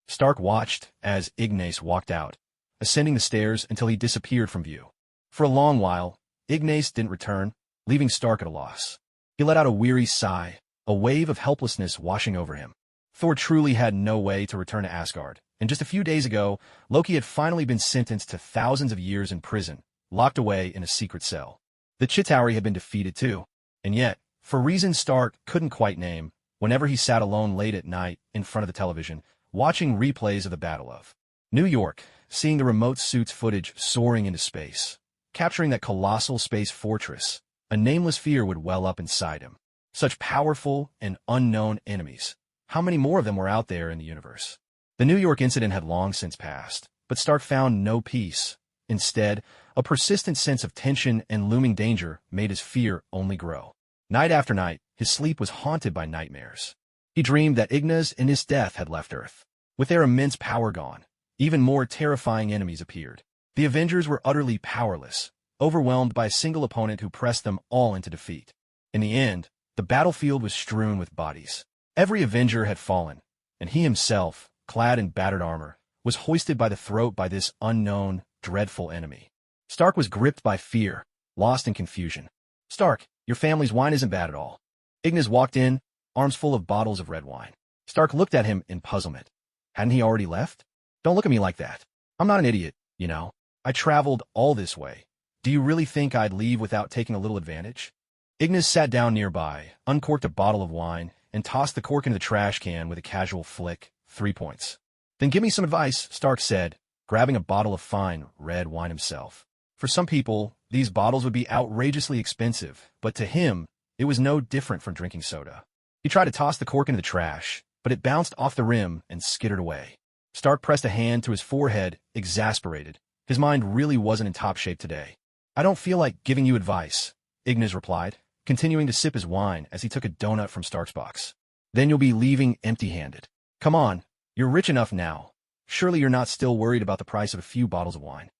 Stark watched as Ignas walked out, ascending the stairs until he disappeared from view. For a long while, Ignas didn't return, leaving Stark at a loss. He let out a weary sigh, a wave of helplessness washing over him. Thor truly had no way to return to Asgard, and just a few days ago, Loki had finally been sentenced to thousands of years in prison, locked away in a secret cell. The Chitauri had been defeated too, and yet, for reasons Stark couldn't quite name, whenever he sat alone late at night in front of the television, watching replays of the Battle of New York, seeing the remote suit's footage soaring into space, capturing that colossal space fortress, a nameless fear would well up inside him. Such powerful and unknown enemies. How many more of them were out there in the universe? The New York incident had long since passed, but Stark found no peace. Instead, a persistent sense of tension and looming danger made his fear only grow. Night after night, his sleep was haunted by nightmares. He dreamed that Ignas and Esdeath had left Earth. With their immense power gone, even more terrifying enemies appeared. The Avengers were utterly powerless, overwhelmed by a single opponent who pressed them all into defeat. In the end, the battlefield was strewn with bodies. Every Avenger had fallen, and he himself, clad in battered armor, was hoisted by the throat by this unknown, dreadful enemy. Stark was gripped by fear, lost in confusion. "Stark, your family's wine isn't bad at all." Ignas walked in, arms full of bottles of red wine. Stark looked at him in puzzlement. Hadn't he already left? "Don't look at me like that. I'm not an idiot, you know. I traveled all this way. Do you really think I'd leave without taking a little advantage?" Ignas sat down nearby, uncorked a bottle of wine, and tossed the cork into the trash can with a casual flick, 3 points. "Then give me some advice," Stark said, grabbing a bottle of fine, red wine himself. For some people, these bottles would be outrageously expensive, but to him, it was no different from drinking soda. He tried to toss the cork into the trash, but it bounced off the rim and skittered away. Stark pressed a hand to his forehead, exasperated. His mind really wasn't in top shape today. "I don't feel like giving you advice," Ignas replied, continuing to sip his wine as he took a donut from Stark's box. "Then you'll be leaving empty-handed. Come on, you're rich enough now. Surely you're not still worried about the price of a few bottles of wine."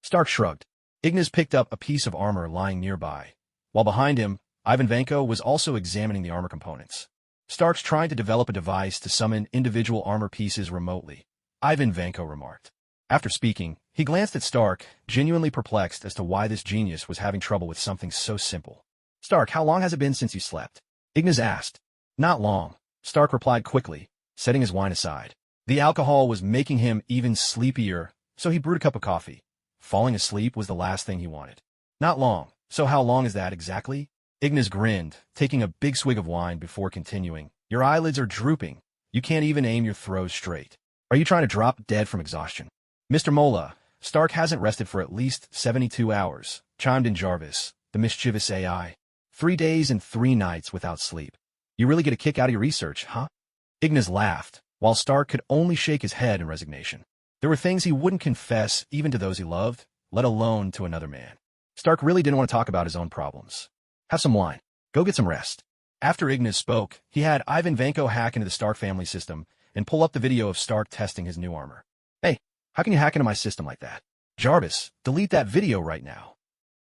Stark shrugged. Ignas picked up a piece of armor lying nearby, while behind him, Ivan Vanko was also examining the armor components. Stark's trying to develop a device to summon individual armor pieces remotely, Ivan Vanko remarked. After speaking, he glanced at Stark, genuinely perplexed as to why this genius was having trouble with something so simple. "Stark, how long has it been since you slept?" Ignas asked. "Not long," Stark replied quickly, setting his wine aside. The alcohol was making him even sleepier, so he brewed a cup of coffee. Falling asleep was the last thing he wanted. "Not long. So how long is that exactly?" Ignas grinned, taking a big swig of wine before continuing. "Your eyelids are drooping. You can't even aim your throws straight. Are you trying to drop dead from exhaustion?" "Mr. Mola, Stark hasn't rested for at least 72 hours, chimed in Jarvis, the mischievous AI. 3 days and 3 nights without sleep. You really get a kick out of your research, huh?" Ignas laughed, while Stark could only shake his head in resignation. There were things he wouldn't confess even to those he loved, let alone to another man. Stark really didn't want to talk about his own problems. "Have some wine. Go get some rest." After Ignas spoke, he had Ivan Vanko hack into the Stark family system and pull up the video of Stark testing his new armor. "Hey, how can you hack into my system like that?" "Jarvis, delete that video right now."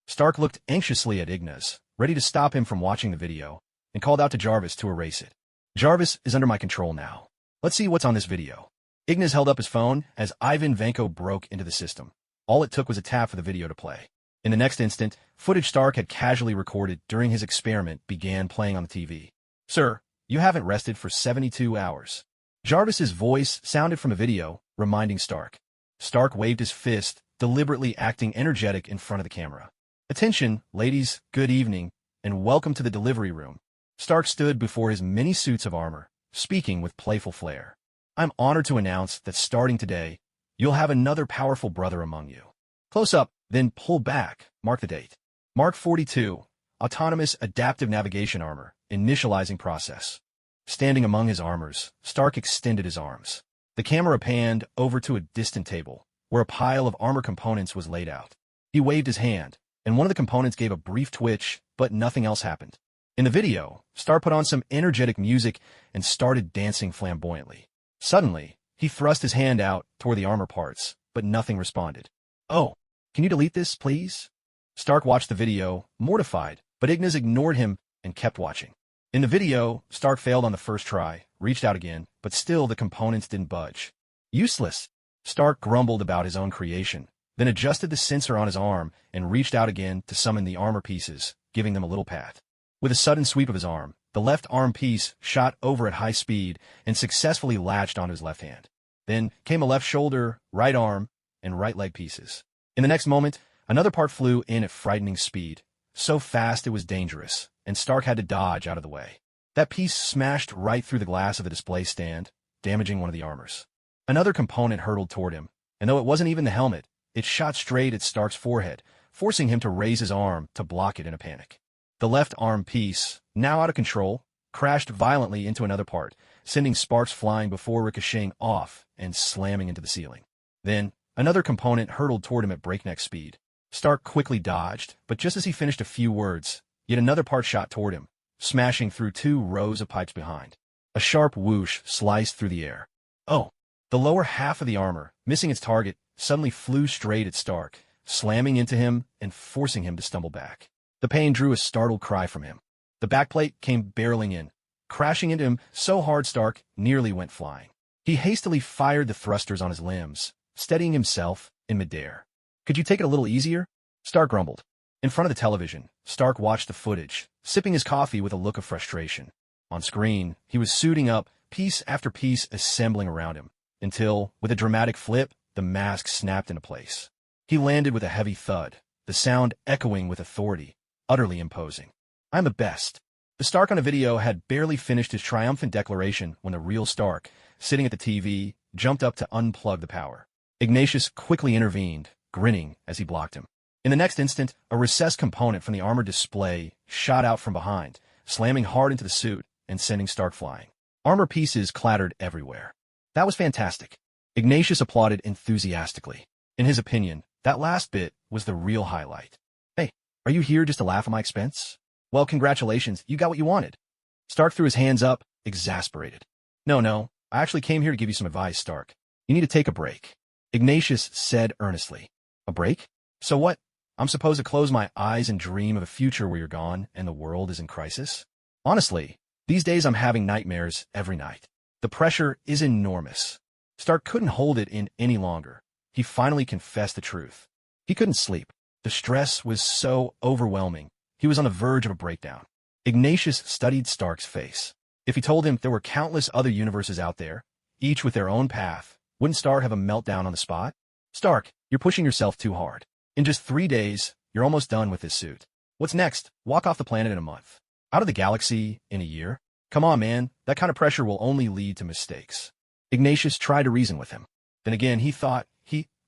Stark looked anxiously at Ignas, ready to stop him from watching the video, and called out to Jarvis to erase it. "Jarvis is under my control now. Let's see what's on this video." Ignas held up his phone as Ivan Vanko broke into the system. All it took was a tap for the video to play. In the next instant, footage Stark had casually recorded during his experiment began playing on the TV. "Sir, you haven't rested for 72 hours. Jarvis's voice sounded from a video, reminding Stark. Stark waved his fist, deliberately acting energetic in front of the camera. "Attention, ladies, good evening, and welcome to the delivery room." Stark stood before his many suits of armor, speaking with playful flair. "I'm honored to announce that starting today, you'll have another powerful brother among you. Close up, then pull back, mark the date. Mark 42, Autonomous Adaptive Navigation Armor, Initializing Process." Standing among his armors, Stark extended his arms. The camera panned over to a distant table, where a pile of armor components was laid out. He waved his hand, and one of the components gave a brief twitch, but nothing else happened. In the video, Stark put on some energetic music and started dancing flamboyantly. Suddenly, he thrust his hand out toward the armor parts, but nothing responded. "Oh, can you delete this, please?" Stark watched the video, mortified, but Ignas ignored him and kept watching. In the video, Stark failed on the first try, reached out again, but still the components didn't budge. Useless. Stark grumbled about his own creation, then adjusted the sensor on his arm and reached out again to summon the armor pieces, giving them a little pat. With a sudden sweep of his arm, the left arm piece shot over at high speed and successfully latched onto his left hand. Then came a left shoulder, right arm, and right leg pieces. In the next moment, another part flew in at frightening speed, so fast it was dangerous, and Stark had to dodge out of the way. That piece smashed right through the glass of the display stand, damaging one of the armors. Another component hurtled toward him, and though it wasn't even the helmet, it shot straight at Stark's forehead, forcing him to raise his arm to block it in a panic. The left arm piece, now out of control, crashed violently into another part, sending sparks flying before ricocheting off and slamming into the ceiling. Then, another component hurtled toward him at breakneck speed. Stark quickly dodged, but just as he finished a few words, yet another part shot toward him, smashing through 2 rows of pipes behind. A sharp whoosh sliced through the air. Oh! The lower half of the armor, missing its target, suddenly flew straight at Stark, slamming into him and forcing him to stumble back. The pain drew a startled cry from him. The backplate came barreling in, crashing into him so hard Stark nearly went flying. He hastily fired the thrusters on his limbs, steadying himself in midair. Could you take it a little easier? Stark grumbled. In front of the television, Stark watched the footage, sipping his coffee with a look of frustration. On screen, he was suiting up, piece after piece assembling around him, until, with a dramatic flip, the mask snapped into place. He landed with a heavy thud, the sound echoing with authority, utterly imposing. I'm the best. The Stark on the video had barely finished his triumphant declaration when the real Stark, sitting at the TV, jumped up to unplug the power. Ignatius quickly intervened, grinning as he blocked him. In the next instant, a recessed component from the armor display shot out from behind, slamming hard into the suit and sending Stark flying. Armor pieces clattered everywhere. That was fantastic. Ignatius applauded enthusiastically. In his opinion, that last bit was the real highlight. Hey, are you here just to laugh at my expense? Well, congratulations, you got what you wanted. Stark threw his hands up, exasperated. No, I actually came here to give you some advice, Stark. You need to take a break. Ignatius said earnestly. A break? So what? I'm supposed to close my eyes and dream of a future where you're gone and the world is in crisis? Honestly, these days I'm having nightmares every night. The pressure is enormous. Stark couldn't hold it in any longer. He finally confessed the truth. He couldn't sleep. The stress was so overwhelming. He was on the verge of a breakdown. Ignatius studied Stark's face. If he told him there were countless other universes out there, each with their own path, wouldn't Stark have a meltdown on the spot? Stark, you're pushing yourself too hard. In just 3 days, you're almost done with this suit. What's next? Walk off the planet in a month. Out of the galaxy in a year? Come on, man. That kind of pressure will only lead to mistakes. Ignatius tried to reason with him. Then again, he thought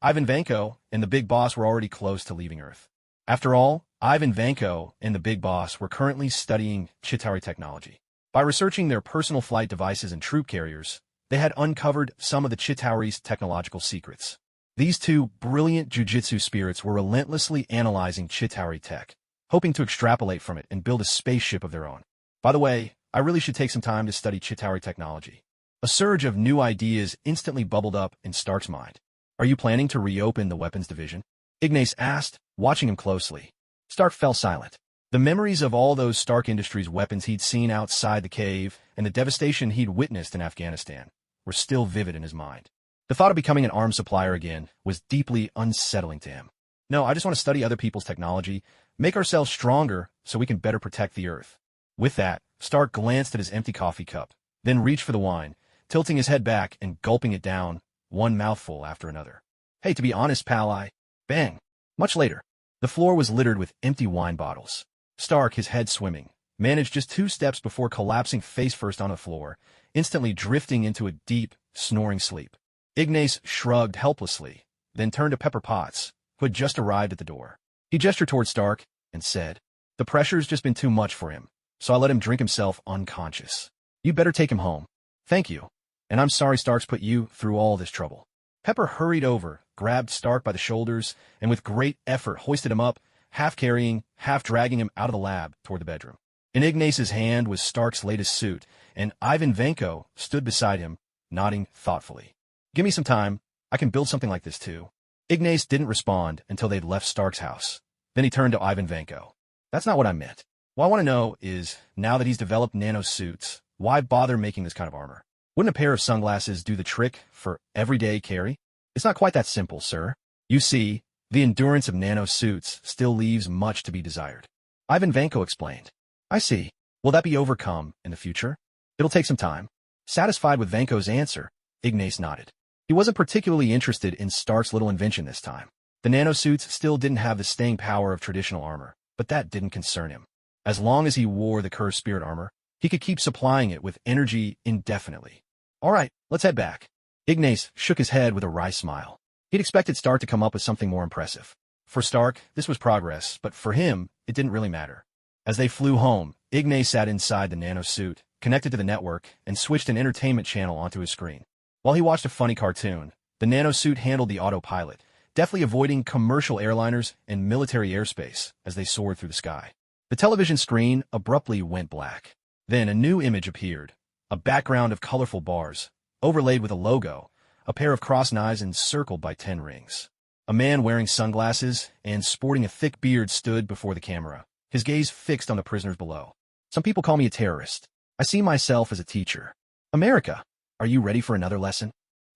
Ivan Vanko and the big boss were already close to leaving Earth. After all, Ivan Vanko and the big boss were currently studying Chitauri technology. By researching their personal flight devices and troop carriers, they had uncovered some of the Chitauri's technological secrets. These 2 brilliant jujitsu spirits were relentlessly analyzing Chitauri tech, hoping to extrapolate from it and build a spaceship of their own. By the way, I really should take some time to study Chitauri technology. A surge of new ideas instantly bubbled up in Stark's mind. Are you planning to reopen the weapons division? Ignace asked, watching him closely. Stark fell silent. The memories of all those Stark Industries weapons he'd seen outside the cave and the devastation he'd witnessed in Afghanistan were still vivid in his mind. The thought of becoming an arms supplier again was deeply unsettling to him. No, I just want to study other people's technology, make ourselves stronger so we can better protect the Earth. With that, Stark glanced at his empty coffee cup, then reached for the wine, tilting his head back and gulping it down, one mouthful after another. Hey, to be honest, pal, Bang! Much later, the floor was littered with empty wine bottles. Stark, his head swimming, managed just 2 steps before collapsing face first on the floor, instantly drifting into a deep, snoring sleep. Ignace shrugged helplessly, then turned to Pepper Potts, who had just arrived at the door. He gestured toward Stark and said, The pressure's just been too much for him, so I let him drink himself unconscious. You better take him home. Thank you. And I'm sorry Stark's put you through all this trouble. Pepper hurried over, grabbed Stark by the shoulders, and with great effort hoisted him up, half carrying, half dragging him out of the lab toward the bedroom. In Ignace's hand was Stark's latest suit, and Ivan Vanko stood beside him, nodding thoughtfully. Give me some time. I can build something like this too. Ignace didn't respond until they'd left Stark's house. Then he turned to Ivan Vanko. That's not what I meant. What I want to know is, now that he's developed nano suits, why bother making this kind of armor? Wouldn't a pair of sunglasses do the trick for everyday carry? It's not quite that simple, sir. You see, the endurance of nano-suits still leaves much to be desired. Ivan Vanko explained. I see. Will that be overcome in the future? It'll take some time. Satisfied with Vanko's answer, Ignas nodded. He wasn't particularly interested in Stark's little invention this time. The nanosuits still didn't have the staying power of traditional armor, but that didn't concern him. As long as he wore the cursed spirit armor, he could keep supplying it with energy indefinitely. All right, let's head back. Ignas shook his head with a wry smile. He'd expected Stark to come up with something more impressive. For Stark, this was progress, but for him, it didn't really matter. As they flew home, Ignas sat inside the nanosuit, connected to the network, and switched an entertainment channel onto his screen. While he watched a funny cartoon, the nanosuit handled the autopilot, deftly avoiding commercial airliners and military airspace as they soared through the sky. The television screen abruptly went black. Then a new image appeared, a background of colorful bars, overlaid with a logo, a pair of crossed knives encircled by 10 rings. A man wearing sunglasses and sporting a thick beard stood before the camera, his gaze fixed on the prisoners below. Some people call me a terrorist. I see myself as a teacher. America, are you ready for another lesson?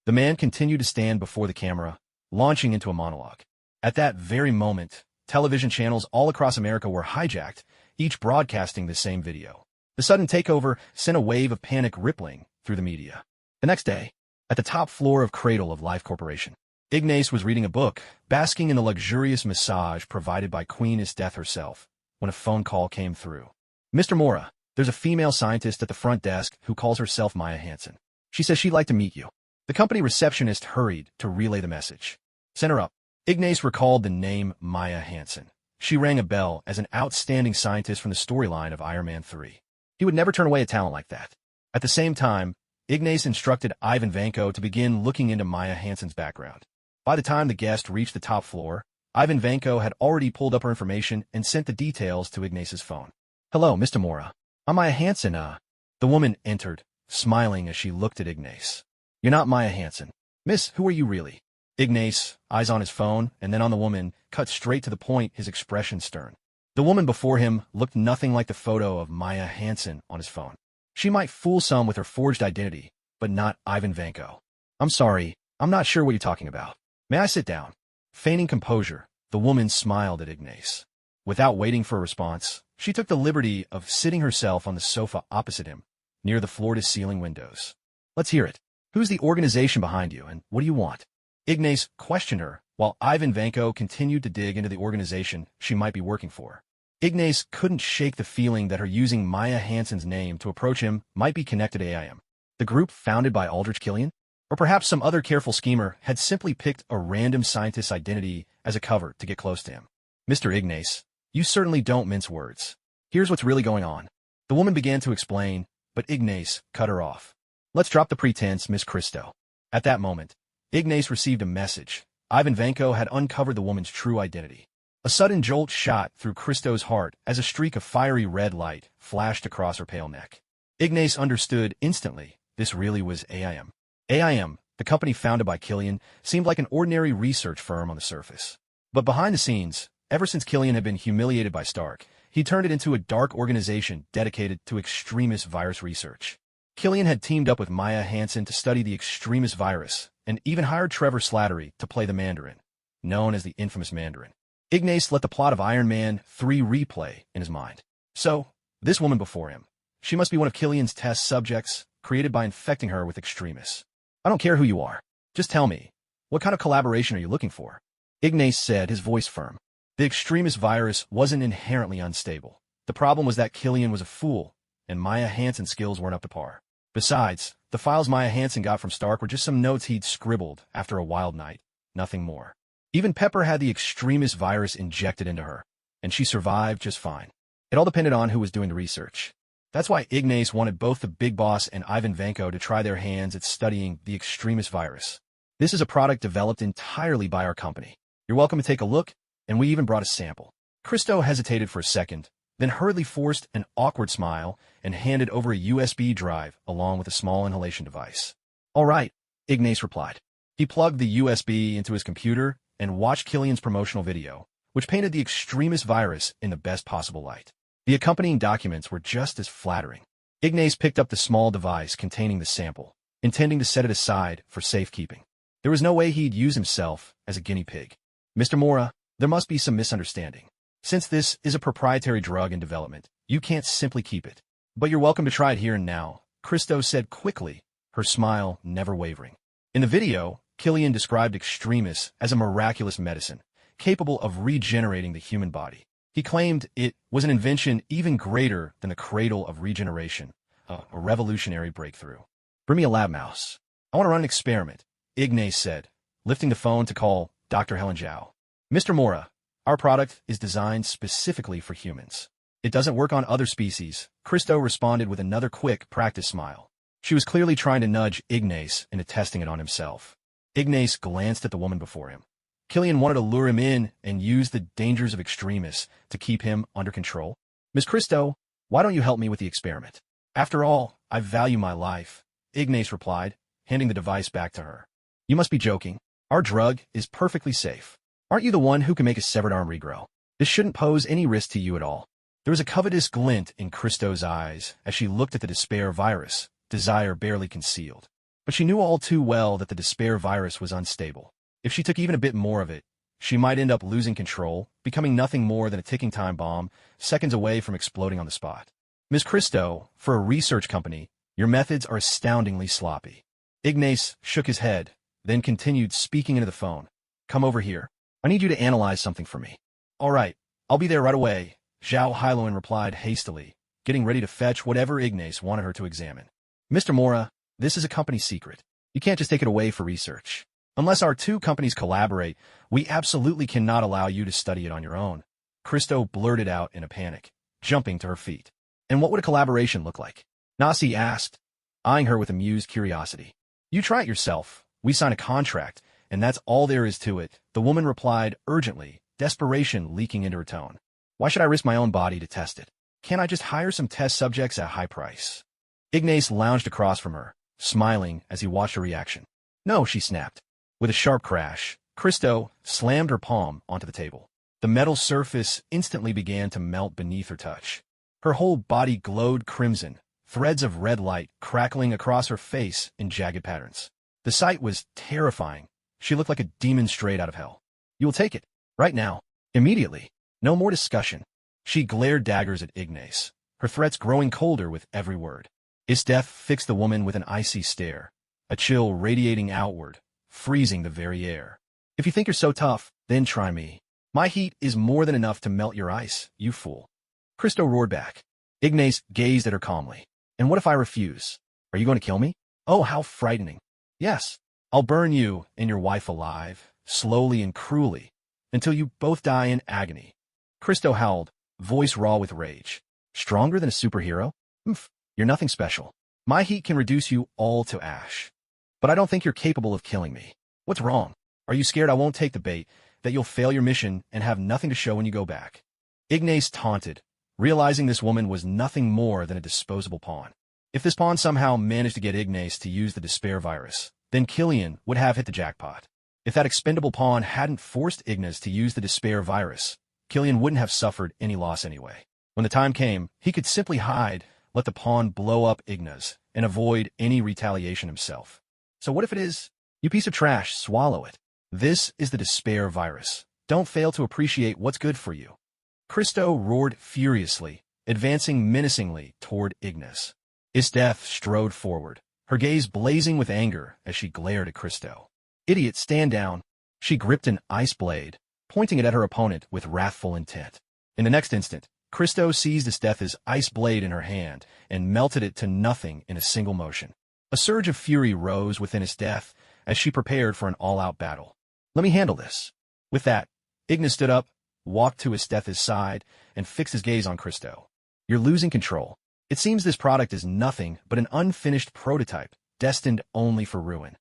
The man continued to stand before the camera, launching into a monologue. At that very moment, television channels all across America were hijacked, each broadcasting the same video. The sudden takeover sent a wave of panic rippling through the media. The next day, at the top floor of Cradle of Life Corporation, Ignas was reading a book, basking in the luxurious massage provided by Queen Esdeath herself, when a phone call came through. Mr. Morra, there's a female scientist at the front desk who calls herself Maya Hansen. She says she'd like to meet you. The company receptionist hurried to relay the message. Send her up. Ignas recalled the name Maya Hansen. She rang a bell as an outstanding scientist from the storyline of Iron Man 3. He would never turn away a talent like that. At the same time, Ignas instructed Ivan Vanko to begin looking into Maya Hansen's background. By the time the guest reached the top floor, Ivan Vanko had already pulled up her information and sent the details to Ignas's phone. Hello, Mr. Morra. I'm Maya Hansen, The woman entered, smiling as she looked at Ignas. You're not Maya Hansen. Miss, who are you really? Ignas, eyes on his phone, and then on the woman, cut straight to the point, his expression stern. The woman before him looked nothing like the photo of Maya Hansen on his phone. She might fool some with her forged identity, but not Ivan Vanko. I'm sorry, I'm not sure what you're talking about. May I sit down? Feigning composure, the woman smiled at Ignas. Without waiting for a response, she took the liberty of sitting herself on the sofa opposite him, near the floor-to-ceiling windows. Let's hear it. Who's the organization behind you, and what do you want? Ignas questioned her, while Ivan Vanko continued to dig into the organization she might be working for. Ignas couldn't shake the feeling that her using Maya Hansen's name to approach him might be connected to AIM. The group founded by Aldrich Killian? Or perhaps some other careful schemer had simply picked a random scientist's identity as a cover to get close to him. Mr. Ignas, you certainly don't mince words. Here's what's really going on. The woman began to explain, but Ignas cut her off. Let's drop the pretense, Miss Christo. At that moment, Ignas received a message. Ivan Vanko had uncovered the woman's true identity. A sudden jolt shot through Christo's heart as a streak of fiery red light flashed across her pale neck. Ignas understood instantly this really was AIM. AIM, the company founded by Killian, seemed like an ordinary research firm on the surface. But behind the scenes, ever since Killian had been humiliated by Stark, he turned it into a dark organization dedicated to extremist virus research. Killian had teamed up with Maya Hansen to study the extremist virus, and even hired Trevor Slattery to play the Mandarin, known as the infamous Mandarin. Ignas let the plot of Iron Man 3 replay in his mind. So, this woman before him, she must be one of Killian's test subjects, created by infecting her with extremists. I don't care who you are. Just tell me, what kind of collaboration are you looking for? Ignas said, his voice firm. The extremist virus wasn't inherently unstable. The problem was that Killian was a fool, and Maya Hansen's skills weren't up to par. Besides, the files Maya Hansen got from Stark were just some notes he'd scribbled after a wild night, nothing more. Even Pepper had the extremist virus injected into her, and she survived just fine. It all depended on who was doing the research. That's why Ignas wanted both the Big Boss and Ivan Vanko to try their hands at studying the extremist virus. This is a product developed entirely by our company. You're welcome to take a look, and we even brought a sample. Christo hesitated for a second, then hurriedly forced an awkward smile and handed over a USB drive along with a small inhalation device. All right, Ignas replied. He plugged the USB into his computer and watched Killian's promotional video, which painted the extremist virus in the best possible light. The accompanying documents were just as flattering. Ignas picked up the small device containing the sample, intending to set it aside for safekeeping. There was no way he'd use himself as a guinea pig. Mr. Morra, there must be some misunderstanding. Since this is a proprietary drug in development, you can't simply keep it. But you're welcome to try it here and now, Christo said quickly, her smile never wavering. In the video, Killian described Extremis as a miraculous medicine, capable of regenerating the human body. He claimed it was an invention even greater than the cradle of regeneration, a revolutionary breakthrough. Bring me a lab mouse. I want to run an experiment, Ignas said, lifting the phone to call Dr. Helen Zhao. Mr. Morra, our product is designed specifically for humans. It doesn't work on other species, Christo responded with another quick practice smile. She was clearly trying to nudge Ignas into testing it on himself. Ignas glanced at the woman before him. Killian wanted to lure him in and use the dangers of Extremis to keep him under control. Miss Christo, why don't you help me with the experiment? After all, I value my life, Ignas replied, handing the device back to her. You must be joking. Our drug is perfectly safe. Aren't you the one who can make a severed arm regrow? This shouldn't pose any risk to you at all. There was a covetous glint in Christo's eyes as she looked at the despair virus, desire barely concealed. But she knew all too well that the despair virus was unstable. If she took even a bit more of it, she might end up losing control, becoming nothing more than a ticking time bomb, seconds away from exploding on the spot. Ms. Christo, for a research company, your methods are astoundingly sloppy. Ignas shook his head, then continued speaking into the phone. Come over here. I need you to analyze something for me. All right, I'll be there right away, Zhao Hailuan replied hastily, getting ready to fetch whatever Ignas wanted her to examine. Mr. Morra, this is a company secret. You can't just take it away for research. Unless our two companies collaborate, we absolutely cannot allow you to study it on your own. Christo blurted out in a panic, jumping to her feet. And what would a collaboration look like? Nasi asked, eyeing her with amused curiosity. You try it yourself. We sign a contract, and that's all there is to it, the woman replied urgently, desperation leaking into her tone. Why should I risk my own body to test it? Can't I just hire some test subjects at a high price? Ignas lounged across from her, smiling as he watched her reaction. No, she snapped. With a sharp crash, Christo slammed her palm onto the table. The metal surface instantly began to melt beneath her touch. Her whole body glowed crimson, threads of red light crackling across her face in jagged patterns. The sight was terrifying. She looked like a demon straight out of hell. You will take it. Right now. Immediately. No more discussion. She glared daggers at Ignas, her threats growing colder with every word. Esdeath fixed the woman with an icy stare, a chill radiating outward, freezing the very air. If you think you're so tough, then try me. My heat is more than enough to melt your ice, you fool. Christo roared back. Ignas gazed at her calmly. And what if I refuse? Are you going to kill me? Oh, how frightening. Yes, I'll burn you and your wife alive, slowly and cruelly, until you both die in agony. Christo howled, voice raw with rage. Stronger than a superhero? You're nothing special. My heat can reduce you all to ash. But I don't think you're capable of killing me. What's wrong? Are you scared I won't take the bait, that you'll fail your mission and have nothing to show when you go back? Ignas taunted, realizing this woman was nothing more than a disposable pawn. If this pawn somehow managed to get Ignas to use the despair virus, then Killian would have hit the jackpot. If that expendable pawn hadn't forced Ignas to use the despair virus, Killian wouldn't have suffered any loss anyway. When the time came, he could simply hide, let the pawn blow up Ignas, and avoid any retaliation himself. So what if it is? You piece of trash, swallow it. This is the despair virus. Don't fail to appreciate what's good for you. Christo roared furiously, advancing menacingly toward Ignas. Esdeath strode forward, her gaze blazing with anger as she glared at Christo. Idiot, stand down. She gripped an ice blade, pointing it at her opponent with wrathful intent. In the next instant, Christo seized Esdeath's ice blade in her hand and melted it to nothing in a single motion. A surge of fury rose within Esdeath as she prepared for an all-out battle. Let me handle this. With that, Ignas stood up, walked to Esdeath's side, and fixed his gaze on Christo. You're losing control. It seems this product is nothing but an unfinished prototype, destined only for ruin.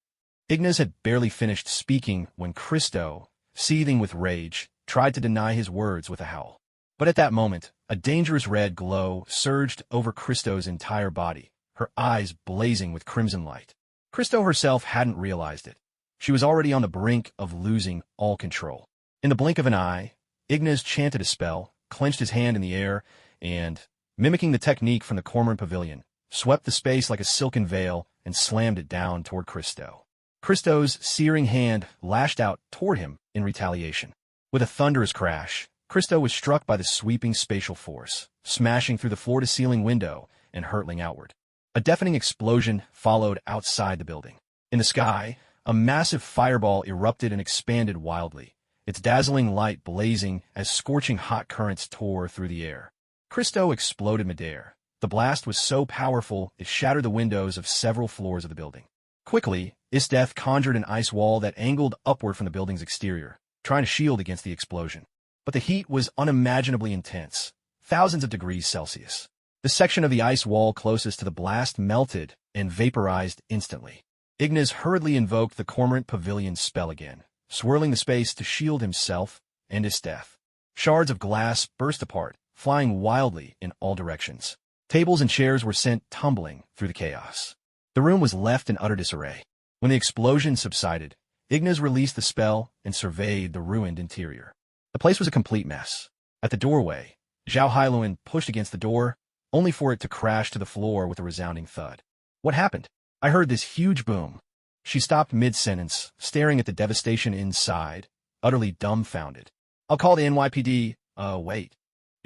Ignas had barely finished speaking when Christo, seething with rage, tried to deny his words with a howl. But at that moment, a dangerous red glow surged over Christo's entire body, her eyes blazing with crimson light. Christo herself hadn't realized it. She was already on the brink of losing all control. In the blink of an eye, Ignas chanted a spell, clenched his hand in the air, and, mimicking the technique from the Cormoran Pavilion, swept the space like a silken veil and slammed it down toward Christo. Christo's searing hand lashed out toward him in retaliation. With a thunderous crash, Christo was struck by the sweeping spatial force, smashing through the floor-to-ceiling window and hurtling outward. A deafening explosion followed outside the building. In the sky, a massive fireball erupted and expanded wildly, its dazzling light blazing as scorching hot currents tore through the air. Christo exploded midair. The blast was so powerful it shattered the windows of several floors of the building. Quickly, Esdeath conjured an ice wall that angled upward from the building's exterior, trying to shield against the explosion. But the heat was unimaginably intense, thousands of degrees Celsius. The section of the ice wall closest to the blast melted and vaporized instantly. Ignas hurriedly invoked the Cormorant Pavilion spell again, swirling the space to shield himself and Esdeath. Shards of glass burst apart, flying wildly in all directions. Tables and chairs were sent tumbling through the chaos. The room was left in utter disarray. When the explosion subsided, Ignas released the spell and surveyed the ruined interior. The place was a complete mess. At the doorway, Zhao Hailuan pushed against the door, only for it to crash to the floor with a resounding thud. What happened? I heard this huge boom. She stopped mid-sentence, staring at the devastation inside, utterly dumbfounded. I'll call the NYPD. Wait.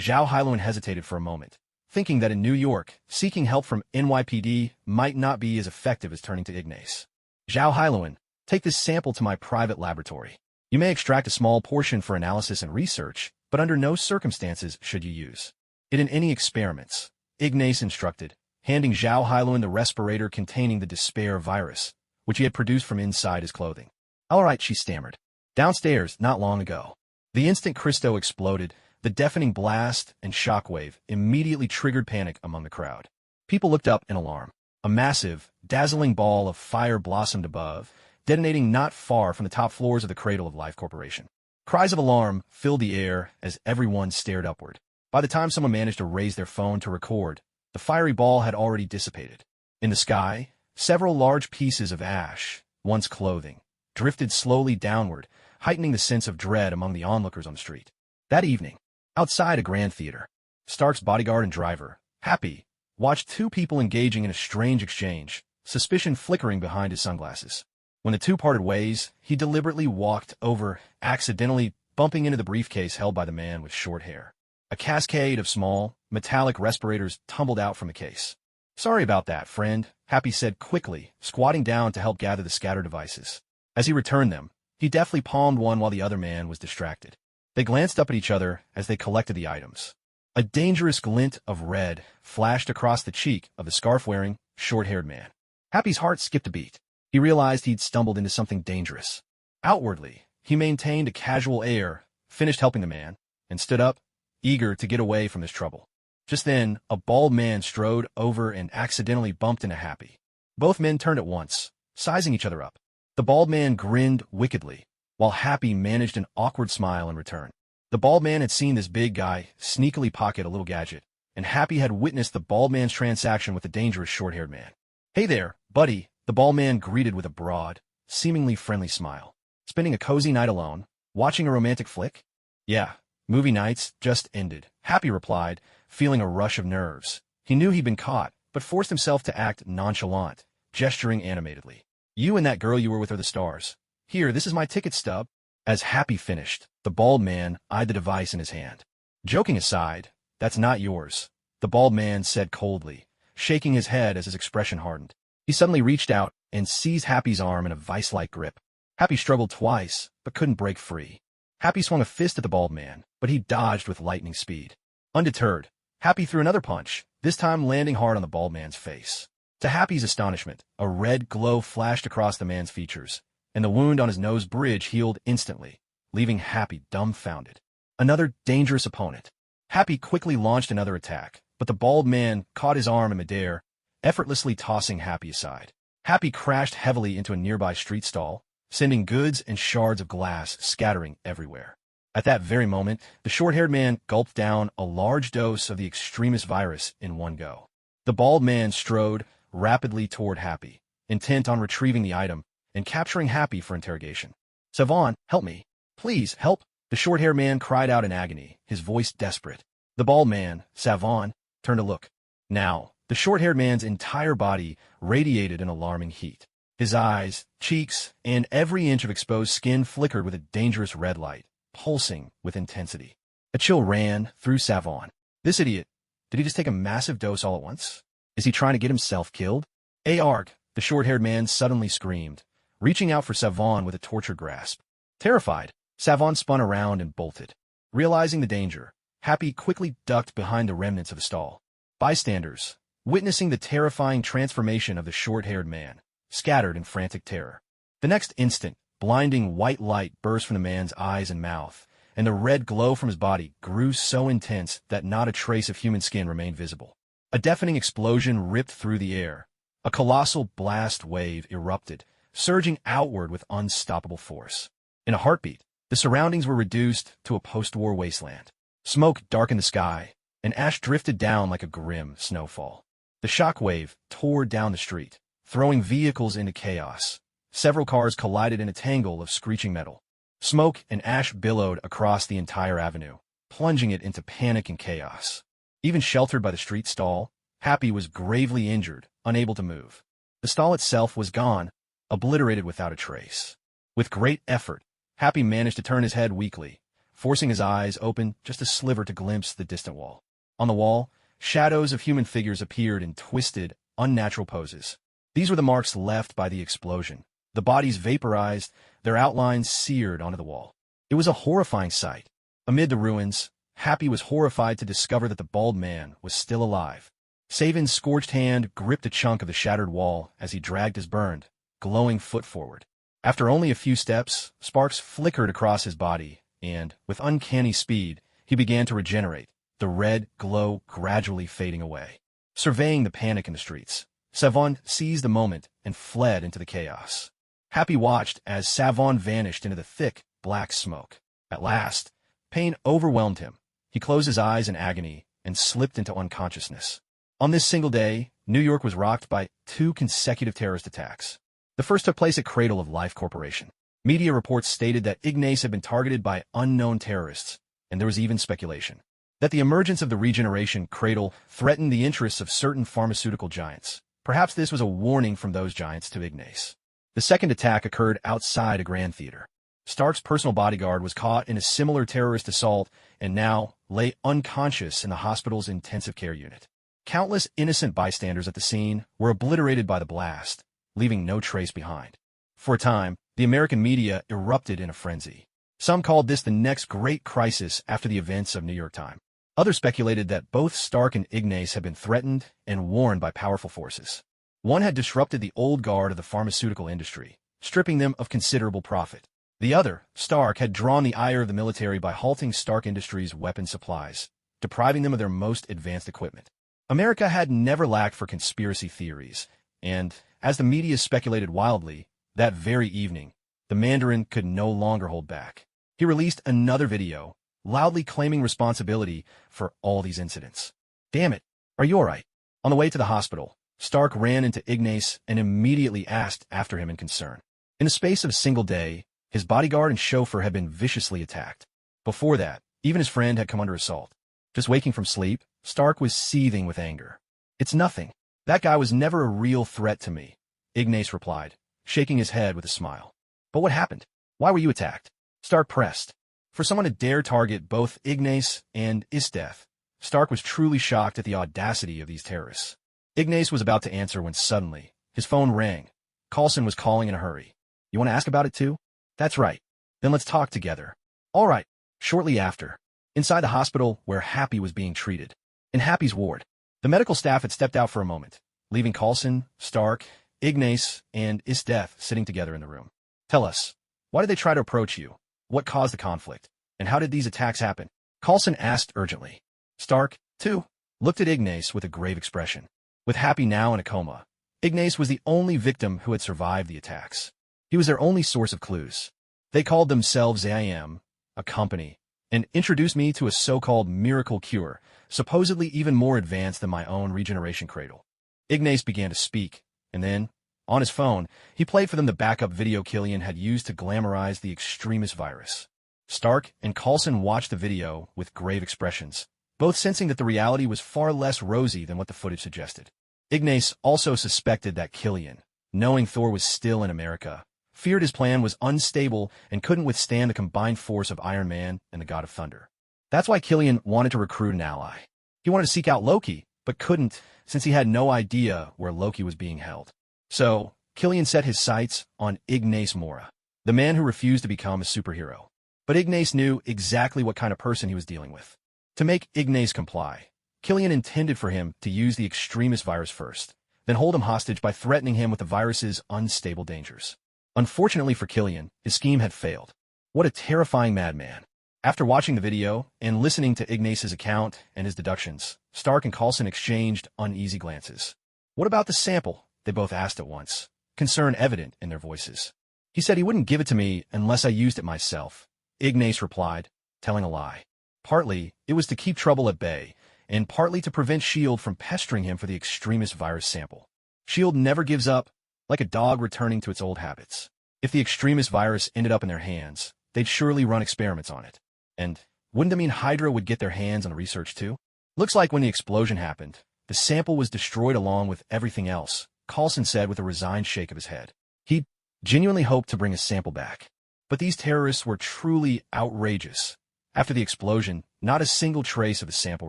Zhao Hailuan hesitated for a moment, thinking that in New York, seeking help from NYPD might not be as effective as turning to Ignas. Zhao Hailuan, take this sample to my private laboratory. You may extract a small portion for analysis and research, but under no circumstances should you use it in any experiments, Ignas instructed, handing Zhao Hailuan the respirator containing the despair virus, which he had produced from inside his clothing. All right, she stammered. Downstairs, not long ago. The instant Christo exploded, the deafening blast and shockwave immediately triggered panic among the crowd. People looked up in alarm. A massive, dazzling ball of fire blossomed above, detonating not far from the top floors of the Cradle of Life Corporation. Cries of alarm filled the air as everyone stared upward. By the time someone managed to raise their phone to record, the fiery ball had already dissipated. In the sky, several large pieces of ash, once clothing, drifted slowly downward, heightening the sense of dread among the onlookers on the street. That evening, outside a grand theater, Stark's bodyguard and driver, Happy, watched two people engaging in a strange exchange, suspicion flickering behind his sunglasses. When the two parted ways, he deliberately walked over, accidentally bumping into the briefcase held by the man with short hair. A cascade of small, metallic respirators tumbled out from the case. Sorry about that, friend, Happy said quickly, squatting down to help gather the scattered devices. As he returned them, he deftly palmed one while the other man was distracted. They glanced up at each other as they collected the items. A dangerous glint of red flashed across the cheek of the scarf-wearing, short-haired man. Happy's heart skipped a beat. He realized he'd stumbled into something dangerous. Outwardly, he maintained a casual air, finished helping the man, and stood up, eager to get away from his trouble. Just then, a bald man strode over and accidentally bumped into Happy. Both men turned at once, sizing each other up. The bald man grinned wickedly, while Happy managed an awkward smile in return. The bald man had seen this big guy sneakily pocket a little gadget, and Happy had witnessed the bald man's transaction with the dangerous short-haired man. Hey there, buddy, the bald man greeted with a broad, seemingly friendly smile. Spending a cozy night alone, watching a romantic flick? Yeah, movie nights just ended, Happy replied, feeling a rush of nerves. He knew he'd been caught, but forced himself to act nonchalant, gesturing animatedly. You and that girl you were with are the stars. Here, this is my ticket stub. As Happy finished, the bald man eyed the device in his hand. Joking aside, that's not yours, the bald man said coldly, shaking his head as his expression hardened. He suddenly reached out and seized Happy's arm in a vice-like grip. Happy struggled twice, but couldn't break free. Happy swung a fist at the bald man, but he dodged with lightning speed. Undeterred, Happy threw another punch, this time landing hard on the bald man's face. To Happy's astonishment, a red glow flashed across the man's features, and the wound on his nose bridge healed instantly, leaving Happy dumbfounded. Another dangerous opponent. Happy quickly launched another attack, but the bald man caught his arm in midair, effortlessly tossing Happy aside. Happy crashed heavily into a nearby street stall, sending goods and shards of glass scattering everywhere. At that very moment, the short-haired man gulped down a large dose of the extremist virus in one go. The bald man strode rapidly toward Happy, intent on retrieving the item and capturing Happy for interrogation. Savon, help me. Please, help. The short-haired man cried out in agony, his voice desperate. The bald man, Savon, turned to look. Now, The short-haired man's entire body radiated an alarming heat. His eyes, cheeks, and every inch of exposed skin flickered with a dangerous red light, pulsing with intensity. A chill ran through Savon. This idiot, did he just take a massive dose all at once? Is he trying to get himself killed? Arg, the short-haired man suddenly screamed, reaching out for Savon with a tortured grasp. Terrified, Savon spun around and bolted. Realizing the danger, Happy quickly ducked behind the remnants of the stall. Bystanders, witnessing the terrifying transformation of the short-haired man, scattered in frantic terror. The next instant, blinding white light burst from the man's eyes and mouth, and the red glow from his body grew so intense that not a trace of human skin remained visible. A deafening explosion ripped through the air. A colossal blast wave erupted, surging outward with unstoppable force. In a heartbeat, the surroundings were reduced to a post-war wasteland. Smoke darkened the sky, and ash drifted down like a grim snowfall. The shockwave tore down the street, throwing vehicles into chaos. Several cars collided in a tangle of screeching metal. Smoke and ash billowed across the entire avenue, plunging it into panic and chaos. Even sheltered by the street stall, Happy was gravely injured, unable to move. The stall itself was gone, obliterated without a trace. With great effort, Happy managed to turn his head weakly, forcing his eyes open just a sliver to glimpse the distant wall. On the wall, shadows of human figures appeared in twisted, unnatural poses. These were the marks left by the explosion. The bodies vaporized, their outlines seared onto the wall. It was a horrifying sight. Amid the ruins, Happy was horrified to discover that the bald man was still alive. Savin's scorched hand gripped a chunk of the shattered wall as he dragged his burned, glowing foot forward. After only a few steps, sparks flickered across his body, and, with uncanny speed, he began to regenerate, the red glow gradually fading away. Surveying the panic in the streets, Savon seized the moment and fled into the chaos. Happy watched as Savon vanished into the thick, black smoke. At last, pain overwhelmed him. He closed his eyes in agony and slipped into unconsciousness. On this single day, New York was rocked by 2 consecutive terrorist attacks. The first took place at Cradle of Life Corporation. Media reports stated that Ignas had been targeted by unknown terrorists, and there was even speculation that the emergence of the regeneration cradle threatened the interests of certain pharmaceutical giants. Perhaps this was a warning from those giants to Ignas. The second attack occurred outside a grand theater. Stark's personal bodyguard was caught in a similar terrorist assault and now lay unconscious in the hospital's intensive care unit. Countless innocent bystanders at the scene were obliterated by the blast, leaving no trace behind. For a time, the American media erupted in a frenzy. Some called this the next great crisis after the events of New York time. Others speculated that both Stark and Ignas had been threatened and warned by powerful forces. One had disrupted the old guard of the pharmaceutical industry, stripping them of considerable profit. The other, Stark, had drawn the ire of the military by halting Stark Industries' weapon supplies, depriving them of their most advanced equipment. America had never lacked for conspiracy theories, and, as the media speculated wildly, that very evening, the Mandarin could no longer hold back. He released another video, loudly claiming responsibility for all these incidents. "Damn it, are you all right?" On the way to the hospital, Stark ran into Ignas and immediately asked after him in concern. In the space of a single day, his bodyguard and chauffeur had been viciously attacked. Before that, even his friend had come under assault. Just waking from sleep, Stark was seething with anger. "It's nothing. That guy was never a real threat to me," Ignas replied, shaking his head with a smile. "But what happened? Why were you attacked?" Stark pressed. For someone to dare target both Ignas and Esdeath, Stark was truly shocked at the audacity of these terrorists. Ignas was about to answer when suddenly, his phone rang. Coulson was calling in a hurry. "You want to ask about it too?" "That's right. Then let's talk together." "All right." Shortly after, inside the hospital where Happy was being treated, in Happy's ward, the medical staff had stepped out for a moment, leaving Coulson, Stark, Ignas, and Esdeath sitting together in the room. "Tell us, why did they try to approach you? What caused the conflict? And how did these attacks happen?" Coulson asked urgently. Stark, too, looked at Ignas with a grave expression. With Happy now in a coma, Ignas was the only victim who had survived the attacks. He was their only source of clues. They called themselves AIM, a company, and introduced me to a so-called miracle cure, supposedly even more advanced than my own regeneration cradle. Ignas began to speak, and then, on his phone, he played for them the backup video Killian had used to glamorize the extremist virus. Stark and Coulson watched the video with grave expressions, both sensing that the reality was far less rosy than what the footage suggested. Ignas also suspected that Killian, knowing Thor was still in America, feared his plan was unstable and couldn't withstand the combined force of Iron Man and the God of Thunder. That's why Killian wanted to recruit an ally. He wanted to seek out Loki, but couldn't since he had no idea where Loki was being held. So, Killian set his sights on Ignas Morra, the man who refused to become a superhero. But Ignas knew exactly what kind of person he was dealing with. To make Ignas comply, Killian intended for him to use the extremist virus first, then hold him hostage by threatening him with the virus's unstable dangers. Unfortunately for Killian, his scheme had failed. What a terrifying madman. After watching the video and listening to Ignas's account and his deductions, Stark and Coulson exchanged uneasy glances. What about the sample? They both asked at once, concern evident in their voices. He said he wouldn't give it to me unless I used it myself, Ignas replied, telling a lie. Partly, it was to keep trouble at bay, and partly to prevent S.H.I.E.L.D. from pestering him for the extremist virus sample. S.H.I.E.L.D. never gives up, like a dog returning to its old habits. If the extremist virus ended up in their hands, they'd surely run experiments on it. And wouldn't it mean Hydra would get their hands on the research too? Looks like when the explosion happened, the sample was destroyed along with everything else, Coulson said with a resigned shake of his head. He genuinely hoped to bring his sample back. But these terrorists were truly outrageous. After the explosion, not a single trace of the sample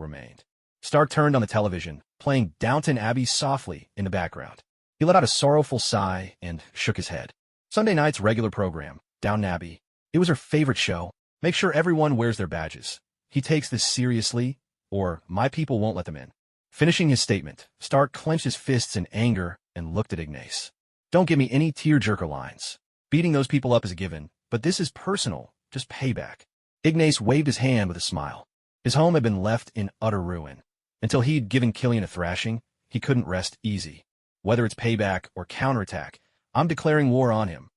remained. Stark turned on the television, playing Downton Abbey softly in the background. He let out a sorrowful sigh and shook his head. Sunday night's regular program, Downton Abbey. It was her favorite show. Make sure everyone wears their badges. He takes this seriously, or my people won't let them in. Finishing his statement, Stark clenched his fists in anger and looked at Ignas. Don't give me any tearjerker lines. Beating those people up is a given, but this is personal, just payback. Ignas waved his hand with a smile. His home had been left in utter ruin. Until he'd given Killian a thrashing, he couldn't rest easy. Whether it's payback or counterattack, I'm declaring war on him.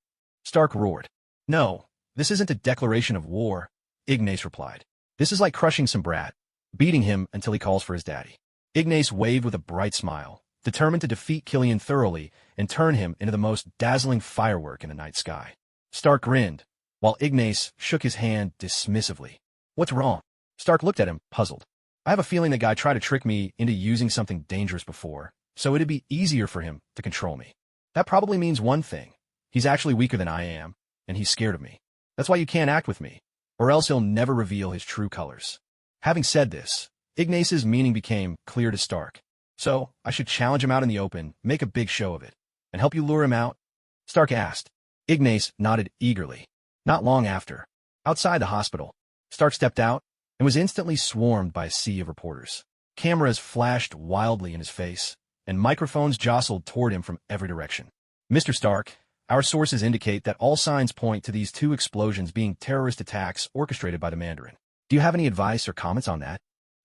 Stark roared. No, this isn't a declaration of war, Ignas replied. This is like crushing some brat, beating him until he calls for his daddy. Ignas waved with a bright smile, determined to defeat Killian thoroughly and turn him into the most dazzling firework in the night sky. Stark grinned, while Ignas shook his hand dismissively. What's wrong? Stark looked at him, puzzled. I have a feeling the guy tried to trick me into using something dangerous before, so it'd be easier for him to control me. That probably means one thing. He's actually weaker than I am, and he's scared of me. That's why you can't act with me, or else he'll never reveal his true colors. Having said this, Ignas's meaning became clear to Stark. So, I should challenge him out in the open, make a big show of it, and help you lure him out? Stark asked. Ignas nodded eagerly. Not long after, outside the hospital, Stark stepped out and was instantly swarmed by a sea of reporters. Cameras flashed wildly in his face, and microphones jostled toward him from every direction. Mr. Stark, our sources indicate that all signs point to these two explosions being terrorist attacks orchestrated by the Mandarin. Do you have any advice or comments on that?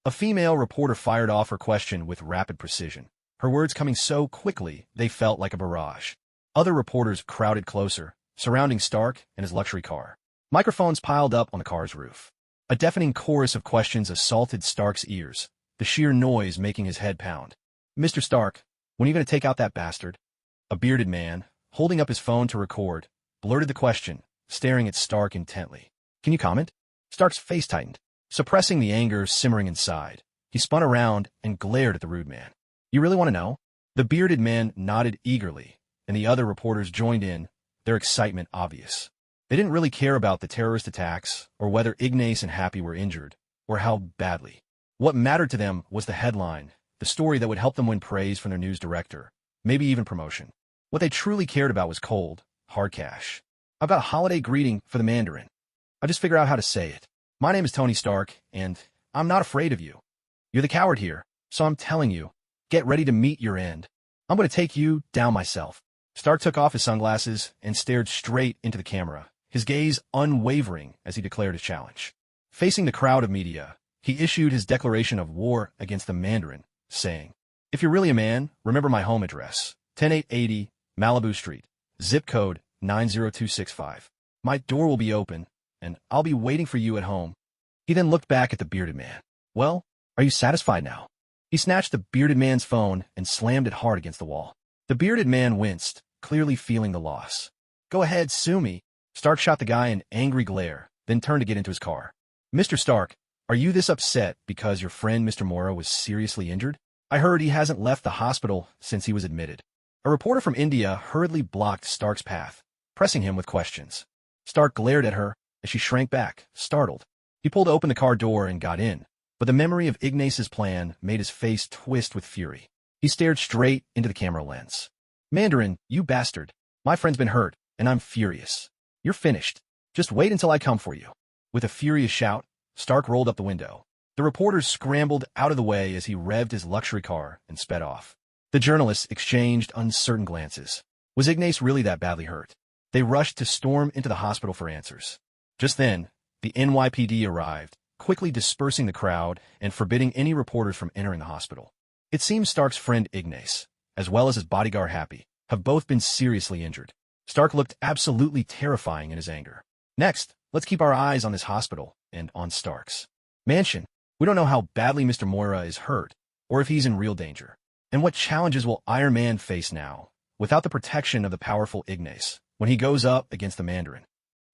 A female reporter fired off her question with rapid precision, her words coming so quickly they felt like a barrage. Other reporters crowded closer, surrounding Stark and his luxury car. Microphones piled up on the car's roof. A deafening chorus of questions assaulted Stark's ears, the sheer noise making his head pound. Mr. Stark, when are you going to take out that bastard? A bearded man, holding up his phone to record, blurted the question, staring at Stark intently. Can you comment? Stark's face tightened, suppressing the anger simmering inside. He spun around and glared at the rude man. You really want to know? The bearded man nodded eagerly, and the other reporters joined in, their excitement obvious. They didn't really care about the terrorist attacks, or whether Ignas and Happy were injured, or how badly. What mattered to them was the headline, the story that would help them win praise from their news director, maybe even promotion. What they truly cared about was cold, hard cash. I've got a holiday greeting for the Mandarin. I just figure out how to say it. My name is Tony Stark, and I'm not afraid of you. You're the coward here, so I'm telling you, get ready to meet your end. I'm going to take you down myself. Stark took off his sunglasses and stared straight into the camera, his gaze unwavering as he declared his challenge. Facing the crowd of media, he issued his declaration of war against the Mandarin, saying, If you're really a man, remember my home address, 10880 Malibu Street, zip code 90265. My door will be open, and I'll be waiting for you at home. He then looked back at the bearded man. Well, are you satisfied now? He snatched the bearded man's phone and slammed it hard against the wall. The bearded man winced, clearly feeling the loss. Go ahead, sue me. Stark shot the guy an angry glare, then turned to get into his car. Mr. Stark, are you this upset because your friend Mr. Morra was seriously injured? I heard he hasn't left the hospital since he was admitted. A reporter from India hurriedly blocked Stark's path, pressing him with questions. Stark glared at her as she shrank back, startled. He pulled open the car door and got in, but the memory of Ignace's plan made his face twist with fury. He stared straight into the camera lens. "Mandarin, you bastard. My friend's been hurt, and I'm furious. You're finished. Just wait until I come for you." With a furious shout, Stark rolled up the window. The reporters scrambled out of the way as he revved his luxury car and sped off. The journalists exchanged uncertain glances. Was Ignace really that badly hurt? They rushed to storm into the hospital for answers. Just then, the NYPD arrived, quickly dispersing the crowd and forbidding any reporters from entering the hospital. It seems Stark's friend Ignace, as well as his bodyguard Happy, have both been seriously injured. Stark looked absolutely terrifying in his anger. Next, let's keep our eyes on this hospital and on Stark's mansion. We don't know how badly Mr. Morra is hurt, or if he's in real danger. And what challenges will Iron Man face now, without the protection of the powerful Ignace, when he goes up against the Mandarin?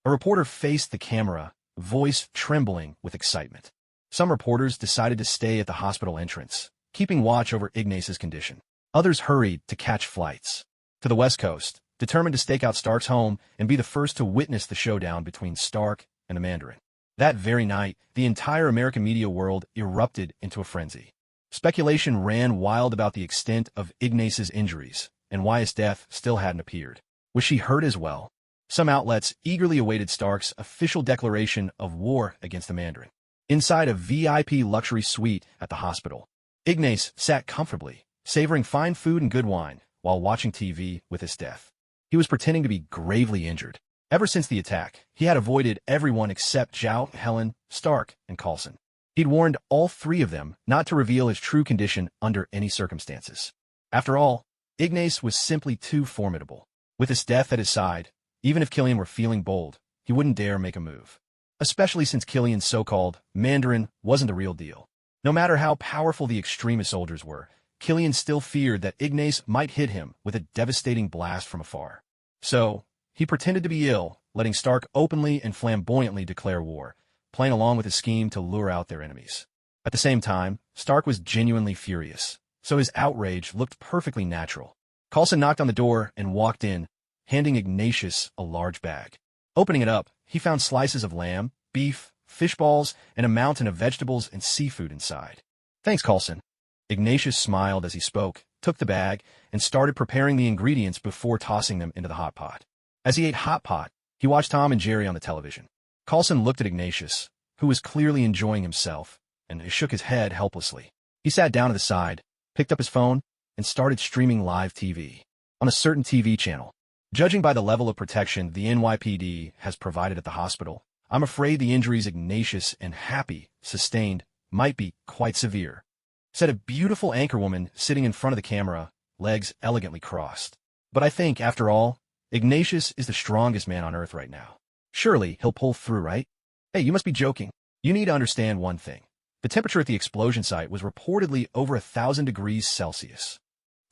A reporter faced the camera, voice trembling with excitement. Some reporters decided to stay at the hospital entrance, keeping watch over Ignace's condition. Others hurried to catch flights to the West Coast, determined to stake out Stark's home and be the first to witness the showdown between Stark and the Mandarin. That very night, the entire American media world erupted into a frenzy. Speculation ran wild about the extent of Ignace's injuries and why Esdeath still hadn't appeared. Was she hurt as well? Some outlets eagerly awaited Stark's official declaration of war against the Mandarin. Inside a VIP luxury suite at the hospital, Ignace sat comfortably, savoring fine food and good wine, while watching TV with Esdeath. He was pretending to be gravely injured. Ever since the attack, he had avoided everyone except Zhao, Helen, Stark, and Coulson. He'd warned all three of them not to reveal his true condition under any circumstances. After all, Ignace was simply too formidable. With Esdeath at his side, even if Killian were feeling bold, he wouldn't dare make a move. Especially since Killian's so-called Mandarin wasn't the real deal. No matter how powerful the extremist soldiers were, Killian still feared that Ignace might hit him with a devastating blast from afar. So, he pretended to be ill, letting Stark openly and flamboyantly declare war, playing along with his scheme to lure out their enemies. At the same time, Stark was genuinely furious, so his outrage looked perfectly natural. Coulson knocked on the door and walked in, handing Ignatius a large bag. Opening it up, he found slices of lamb, beef, fish balls, and a mountain of vegetables and seafood inside. "Thanks, Coulson." Ignatius smiled as he spoke, took the bag, and started preparing the ingredients before tossing them into the hot pot. As he ate hot pot, he watched Tom and Jerry on the television. Coulson looked at Ignatius, who was clearly enjoying himself, and he shook his head helplessly. He sat down to the side, picked up his phone, and started streaming live TV on a certain TV channel. Judging by the level of protection the NYPD has provided at the hospital, I'm afraid the injuries Ignatius and Happy sustained might be quite severe, said a beautiful anchorwoman sitting in front of the camera, legs elegantly crossed. But I think, after all, Ignatius is the strongest man on Earth right now. Surely he'll pull through, right? Hey, you must be joking. You need to understand one thing. The temperature at the explosion site was reportedly over 1,000 degrees Celsius.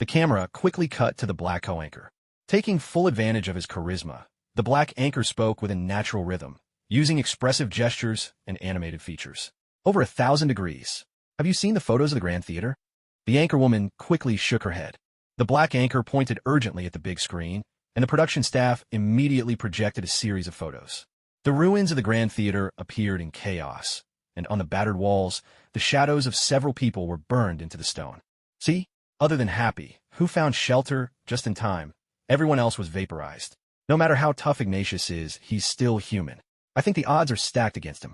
The camera quickly cut to the black co-anchor. Taking full advantage of his charisma, the black anchor spoke with a natural rhythm, using expressive gestures and animated features. Over 1,000 degrees. Have you seen the photos of the Grand Theater? The anchorwoman quickly shook her head. The black anchor pointed urgently at the big screen, and the production staff immediately projected a series of photos. The ruins of the Grand Theater appeared in chaos, and on the battered walls, the shadows of several people were burned into the stone. See? Other than Happy, who found shelter just in time, everyone else was vaporized. No matter how tough Ignatius is, he's still human. I think the odds are stacked against him.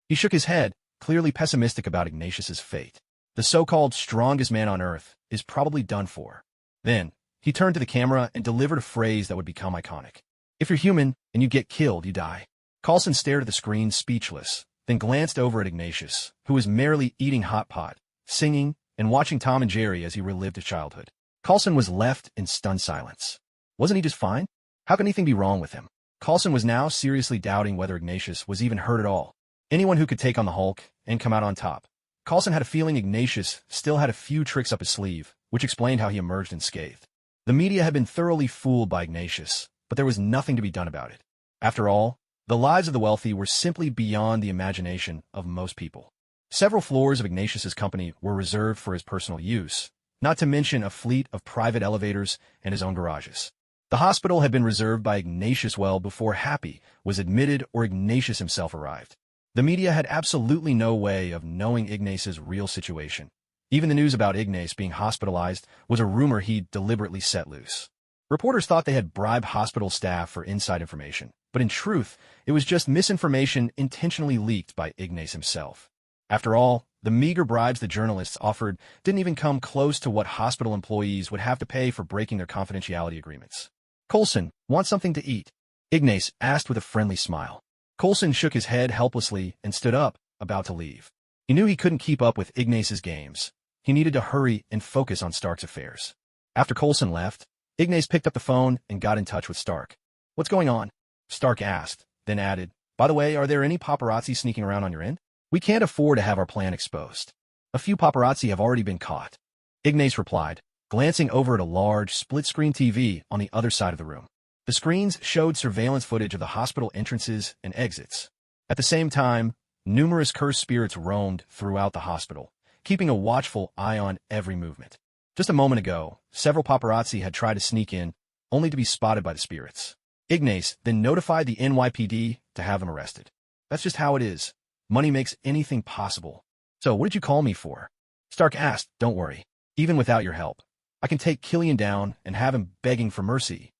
He shook his head, clearly pessimistic about Ignatius's fate. The so-called strongest man on Earth is probably done for. Then, he turned to the camera and delivered a phrase that would become iconic. "If you're human and you get killed, you die." Coulson stared at the screen speechless, then glanced over at Ignatius, who was merely eating hot pot, singing, and watching Tom and Jerry as he relived his childhood. Coulson was left in stunned silence. Wasn't he just fine? How could anything be wrong with him? Coulson was now seriously doubting whether Ignatius was even hurt at all. Anyone who could take on the Hulk and come out on top. Coulson had a feeling Ignatius still had a few tricks up his sleeve, which explained how he emerged unscathed. The media had been thoroughly fooled by Ignatius, but there was nothing to be done about it. After all, the lives of the wealthy were simply beyond the imagination of most people. Several floors of Ignatius's company were reserved for his personal use, not to mention a fleet of private elevators and his own garages. The hospital had been reserved by Ignatius well before Happy was admitted or Ignatius himself arrived. The media had absolutely no way of knowing Ignatius' real situation. Even the news about Ignace being hospitalized was a rumor he'd deliberately set loose. Reporters thought they had bribed hospital staff for inside information, but in truth, it was just misinformation intentionally leaked by Ignace himself. After all, the meager bribes the journalists offered didn't even come close to what hospital employees would have to pay for breaking their confidentiality agreements. Coulson, want something to eat? Ignace asked with a friendly smile. Coulson shook his head helplessly and stood up, about to leave. He knew he couldn't keep up with Ignace's games. He needed to hurry and focus on Stark's affairs. After Coulson left, Ignace picked up the phone and got in touch with Stark. What's going on? Stark asked, then added, by the way, are there any paparazzi sneaking around on your end? We can't afford to have our plan exposed. A few paparazzi have already been caught. Ignace replied, glancing over at a large, split-screen TV on the other side of the room. The screens showed surveillance footage of the hospital entrances and exits. At the same time, numerous cursed spirits roamed throughout the hospital, keeping a watchful eye on every movement. Just a moment ago, several paparazzi had tried to sneak in, only to be spotted by the spirits. Ignace then notified the NYPD to have them arrested. That's just how it is. Money makes anything possible. So what did you call me for? Stark asked, don't worry. Even without your help, I can take Killian down and have him begging for mercy.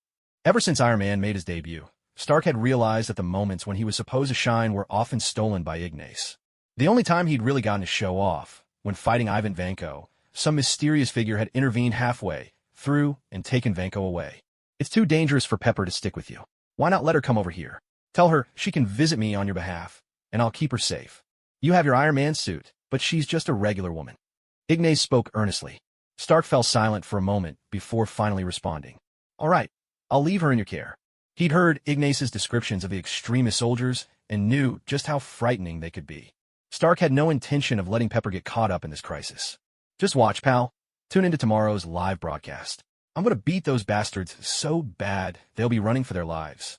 Ever since Iron Man made his debut, Stark had realized that the moments when he was supposed to shine were often stolen by Ignace. The only time he'd really gotten to show off, when fighting Ivan Vanko, some mysterious figure had intervened halfway through and taken Vanko away. It's too dangerous for Pepper to stick with you. Why not let her come over here? Tell her she can visit me on your behalf, and I'll keep her safe. You have your Iron Man suit, but she's just a regular woman. Ignace spoke earnestly. Stark fell silent for a moment before finally responding. All right, I'll leave her in your care. He'd heard Ignace's descriptions of the extremist soldiers and knew just how frightening they could be. Stark had no intention of letting Pepper get caught up in this crisis. Just watch, pal. Tune into tomorrow's live broadcast. I'm going to beat those bastards so bad they'll be running for their lives.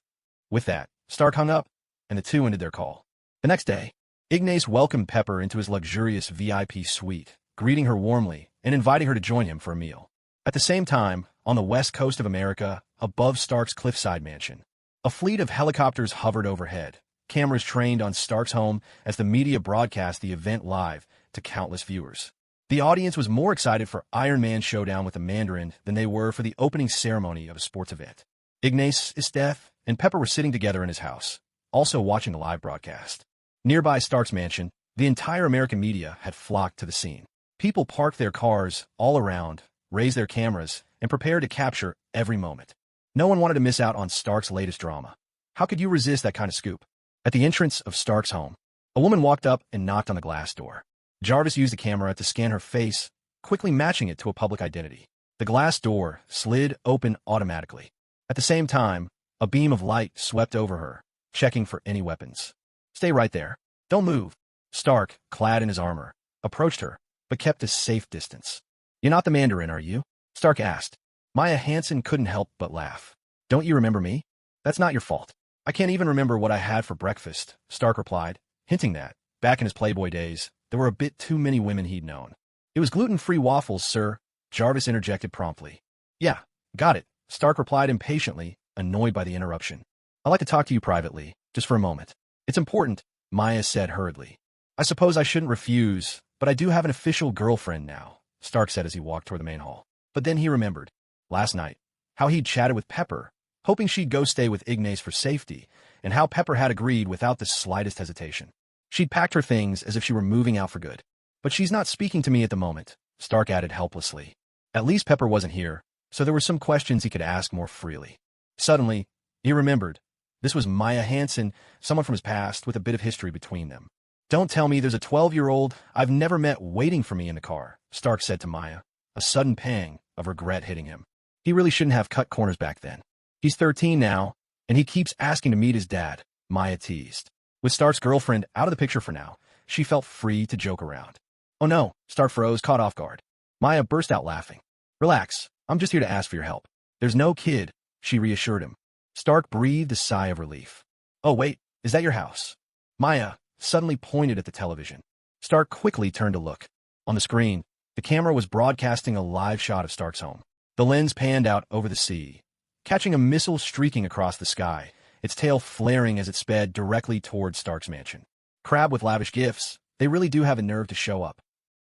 With that, Stark hung up, and the two ended their call. The next day, Ignace welcomed Pepper into his luxurious VIP suite, greeting her warmly and inviting her to join him for a meal. At the same time, on the west coast of America, above Stark's cliffside mansion, a fleet of helicopters hovered overhead, cameras trained on Stark's home as the media broadcast the event live to countless viewers. The audience was more excited for Iron Man's showdown with the Mandarin than they were for the opening ceremony of a sports event. Ignace, Esdeath, and Pepper were sitting together in his house, also watching the live broadcast. Nearby Stark's mansion, the entire American media had flocked to the scene. People parked their cars all around, raised their cameras, and prepared to capture every moment. No one wanted to miss out on Stark's latest drama. How could you resist that kind of scoop? At the entrance of Stark's home, a woman walked up and knocked on the glass door. Jarvis used the camera to scan her face, quickly matching it to a public identity. The glass door slid open automatically. At the same time, a beam of light swept over her, checking for any weapons. Stay right there. Don't move. Stark, clad in his armor, approached her, but kept a safe distance. You're not the Mandarin, are you? Stark asked. Maya Hansen couldn't help but laugh. Don't you remember me? That's not your fault. I can't even remember what I had for breakfast, Stark replied, hinting that, back in his Playboy days, there were a bit too many women he'd known. It was gluten-free waffles, sir, Jarvis interjected promptly. Yeah, got it, Stark replied impatiently, annoyed by the interruption. I'd like to talk to you privately, just for a moment. It's important, Maya said hurriedly. I suppose I shouldn't refuse, but I do have an official girlfriend now, Stark said as he walked toward the main hall. But then he remembered, last night, how he'd chatted with Pepper, hoping she'd go stay with Ignace for safety, and how Pepper had agreed without the slightest hesitation. She'd packed her things as if she were moving out for good. But she's not speaking to me at the moment, Stark added helplessly. At least Pepper wasn't here, so there were some questions he could ask more freely. Suddenly, he remembered. This was Maya Hansen, someone from his past with a bit of history between them. Don't tell me there's a 12-year-old I've never met waiting for me in the car, Stark said to Maya, a sudden pang of regret hitting him. He really shouldn't have cut corners back then. He's 13 now, and he keeps asking to meet his dad, Maya teased. With Stark's girlfriend out of the picture for now, she felt free to joke around. Oh no, Stark froze, caught off guard. Maya burst out laughing. Relax, I'm just here to ask for your help. There's no kid, she reassured him. Stark breathed a sigh of relief. Oh wait, is that your house? Maya suddenly pointed at the television. Stark quickly turned to look. On the screen, The camera was broadcasting a live shot of Stark's home. The lens panned out over the sea, catching a missile streaking across the sky, its tail flaring as it sped directly towards Stark's mansion. Crab with lavish gifts, they really do have a nerve to show up.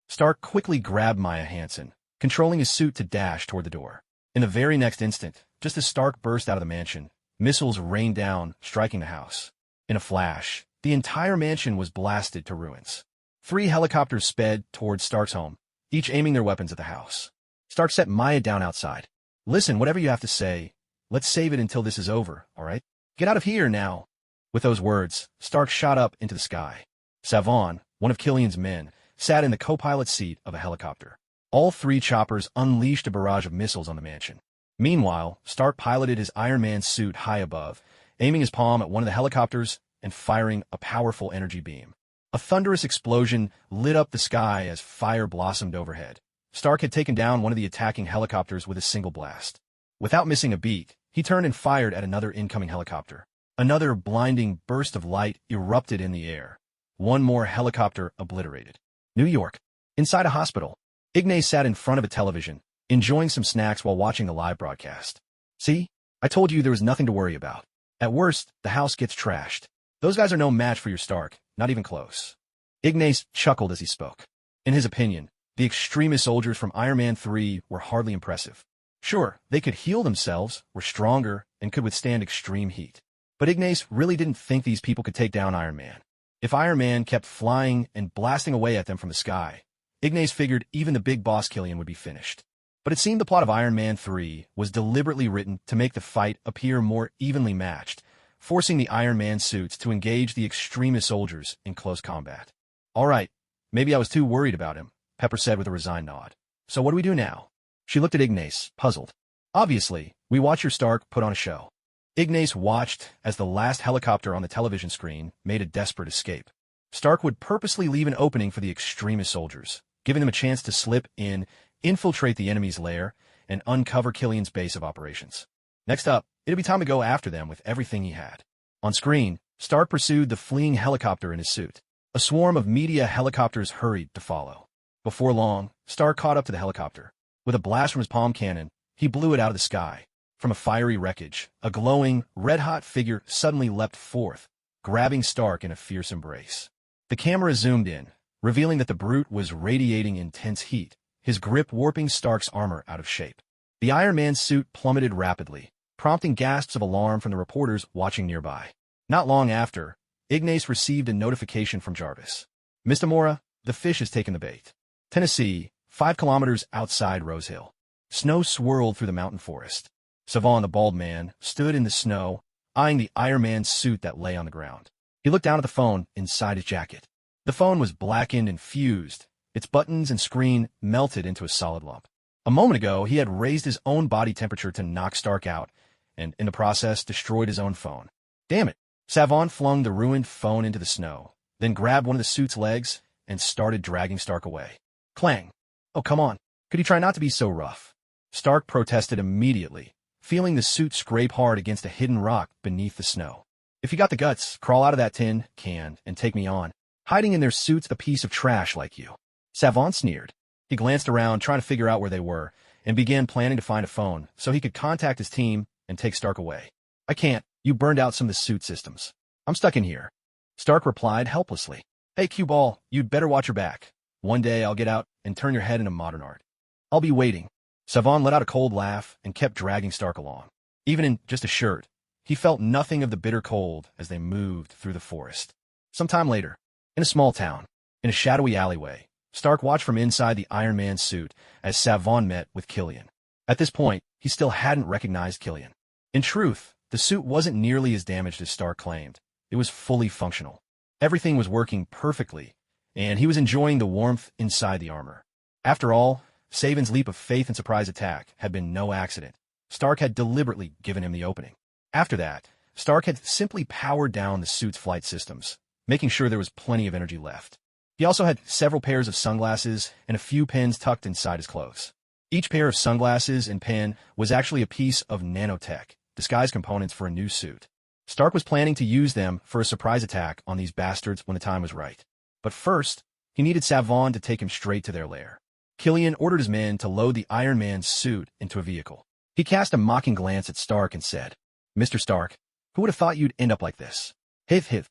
Stark quickly grabbed Maya Hansen, controlling his suit to dash toward the door. In the very next instant, just as Stark burst out of the mansion, missiles rained down, striking the house. In a flash, the entire mansion was blasted to ruins. 3 helicopters sped towards Stark's home, each aiming their weapons at the house. Stark set Maya down outside. "Listen, whatever you have to say, let's save it until this is over, all right? Get out of here now." With those words, Stark shot up into the sky. Savon, one of Killian's men, sat in the co-pilot seat of a helicopter. All 3 choppers unleashed a barrage of missiles on the mansion. Meanwhile, Stark piloted his Iron Man suit high above, aiming his palm at one of the helicopters and firing a powerful energy beam. A thunderous explosion lit up the sky as fire blossomed overhead. Stark had taken down one of the attacking helicopters with a single blast. Without missing a beat, he turned and fired at another incoming helicopter. Another blinding burst of light erupted in the air. One more helicopter obliterated. New York. Inside a hospital, Ignas sat in front of a television, enjoying some snacks while watching the live broadcast. "See? I told you there was nothing to worry about. At worst, the house gets trashed. Those guys are no match for your Stark, not even close." Ignas chuckled as he spoke. In his opinion, the extremist soldiers from Iron Man 3 were hardly impressive. Sure, they could heal themselves, were stronger, and could withstand extreme heat. But Ignas really didn't think these people could take down Iron Man. If Iron Man kept flying and blasting away at them from the sky, Ignas figured even the big boss Killian would be finished. But it seemed the plot of Iron Man 3 was deliberately written to make the fight appear more evenly matched, forcing the Iron Man suits to engage the extremist soldiers in close combat. "All right, maybe I was too worried about him," Pepper said with a resigned nod. "So what do we do now?" She looked at Ignas, puzzled. "Obviously, we watch your Stark put on a show." Ignas watched as the last helicopter on the television screen made a desperate escape. Stark would purposely leave an opening for the extremist soldiers, giving them a chance to slip in, infiltrate the enemy's lair, and uncover Killian's base of operations. Next up, it'd be time to go after them with everything he had. On screen, Stark pursued the fleeing helicopter in his suit. A swarm of media helicopters hurried to follow. Before long, Stark caught up to the helicopter. With a blast from his palm cannon, he blew it out of the sky. From a fiery wreckage, a glowing, red-hot figure suddenly leapt forth, grabbing Stark in a fierce embrace. The camera zoomed in, revealing that the brute was radiating intense heat, his grip warping Stark's armor out of shape. The Iron Man's suit plummeted rapidly, prompting gasps of alarm from the reporters watching nearby. Not long after, Ignas received a notification from Jarvis. "Mr. Morra, the fish has taken the bait." Tennessee, 5 kilometers outside Rose Hill. Snow swirled through the mountain forest. Savon, the bald man, stood in the snow, eyeing the Iron Man's suit that lay on the ground. He looked down at the phone inside his jacket. The phone was blackened and fused, its buttons and screen melted into a solid lump. A moment ago, he had raised his own body temperature to knock Stark out, and in the process, destroyed his own phone. Damn it! Savon flung the ruined phone into the snow, then grabbed one of the suit's legs and started dragging Stark away. Clang! "Oh, come on. Could he try not to be so rough?" Stark protested immediately, feeling the suit scrape hard against a hidden rock beneath the snow. "If you got the guts, crawl out of that tin can and take me on. Hiding in their suits a piece of trash like you." Savon sneered. He glanced around, trying to figure out where they were, and began planning to find a phone so he could contact his team and take Stark away. "I can't. You burned out some of the suit systems. I'm stuck in here." Stark replied helplessly. "Hey, Q-Ball, you'd better watch your back. One day I'll get out and turn your head into modern art. I'll be waiting." Savon let out a cold laugh and kept dragging Stark along. Even in just a shirt, he felt nothing of the bitter cold as they moved through the forest. Sometime later, in a small town, in a shadowy alleyway, Stark watched from inside the Iron Man suit as Savon met with Killian. At this point, he still hadn't recognized Killian. In truth, the suit wasn't nearly as damaged as Stark claimed. It was fully functional. Everything was working perfectly, and he was enjoying the warmth inside the armor. After all, Saban's leap of faith and surprise attack had been no accident. Stark had deliberately given him the opening. After that, Stark had simply powered down the suit's flight systems, making sure there was plenty of energy left. He also had several pairs of sunglasses and a few pens tucked inside his clothes. Each pair of sunglasses and pen was actually a piece of nanotech, disguise components for a new suit. Stark was planning to use them for a surprise attack on these bastards when the time was right. But first, he needed Savon to take him straight to their lair. Killian ordered his men to load the Iron Man's suit into a vehicle. He cast a mocking glance at Stark and said, "Mr. Stark, who would have thought you'd end up like this?" Hith hith.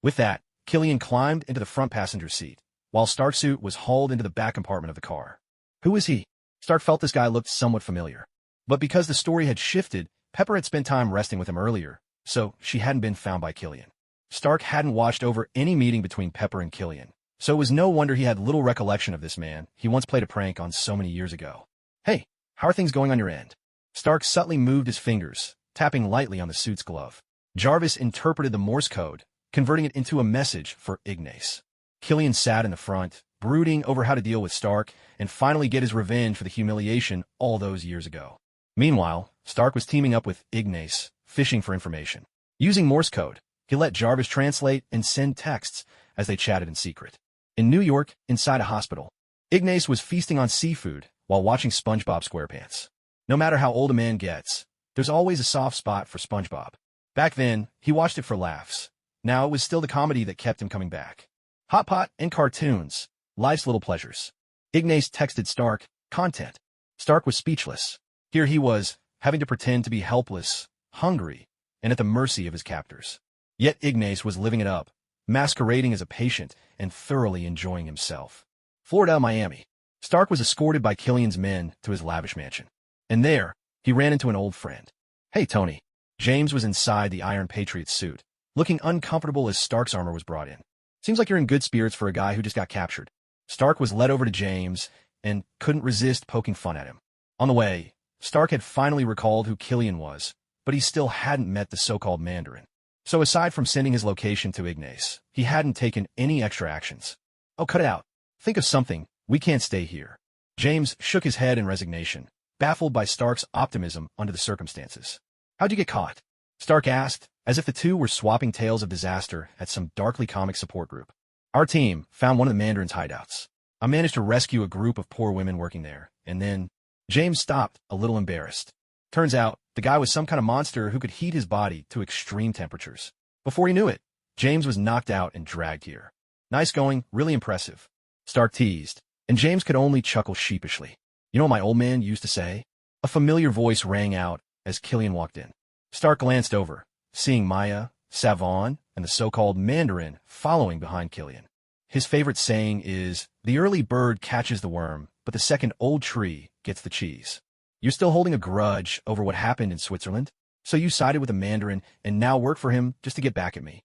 With that, Killian climbed into the front passenger seat, while Stark's suit was hauled into the back compartment of the car. Who was he? Stark felt this guy looked somewhat familiar. But because the story had shifted, Pepper had spent time resting with him earlier, so she hadn't been found by Killian. Stark hadn't watched over any meeting between Pepper and Killian, so it was no wonder he had little recollection of this man he once played a prank on so many years ago. "Hey, how are things going on your end?" Stark subtly moved his fingers, tapping lightly on the suit's glove. Jarvis interpreted the Morse code, converting it into a message for Ignas. Killian sat in the front, brooding over how to deal with Stark and finally get his revenge for the humiliation all those years ago. Meanwhile, Stark was teaming up with Ignas, fishing for information. Using Morse code, he let Jarvis translate and send texts as they chatted in secret. In New York, inside a hospital, Ignas was feasting on seafood while watching SpongeBob SquarePants. No matter how old a man gets, there's always a soft spot for SpongeBob. Back then, he watched it for laughs. Now it was still the comedy that kept him coming back. Hot pot and cartoons, life's little pleasures. Ignas texted Stark, "Content." Stark was speechless. Here he was, having to pretend to be helpless, hungry, and at the mercy of his captors. Yet Ignas was living it up, masquerading as a patient and thoroughly enjoying himself. Florida, Miami. Stark was escorted by Killian's men to his lavish mansion. And there, he ran into an old friend. "Hey, Tony." James was inside the Iron Patriot's suit, looking uncomfortable as Stark's armor was brought in. "Seems like you're in good spirits for a guy who just got captured." Stark was led over to James and couldn't resist poking fun at him. On the way, Stark had finally recalled who Killian was, but he still hadn't met the so-called Mandarin. So aside from sending his location to Ignas, he hadn't taken any extra actions. "Oh, cut it out. Think of something. We can't stay here." James shook his head in resignation, baffled by Stark's optimism under the circumstances. "How'd you get caught?" Stark asked, as if the two were swapping tales of disaster at some darkly comic support group. "Our team found one of the Mandarin's hideouts. I managed to rescue a group of poor women working there, and then—" James stopped, a little embarrassed. Turns out, the guy was some kind of monster who could heat his body to extreme temperatures. Before he knew it, James was knocked out and dragged here. "Nice going, really impressive," Stark teased, and James could only chuckle sheepishly. "You know what my old man used to say?" A familiar voice rang out as Killian walked in. Stark glanced over, seeing Maya, Savon, and the so-called Mandarin following behind Killian. His favorite saying is, "The early bird catches the worm, but the second old tree gets the cheese." You're still holding a grudge over what happened in Switzerland? So you sided with the Mandarin and now work for him just to get back at me?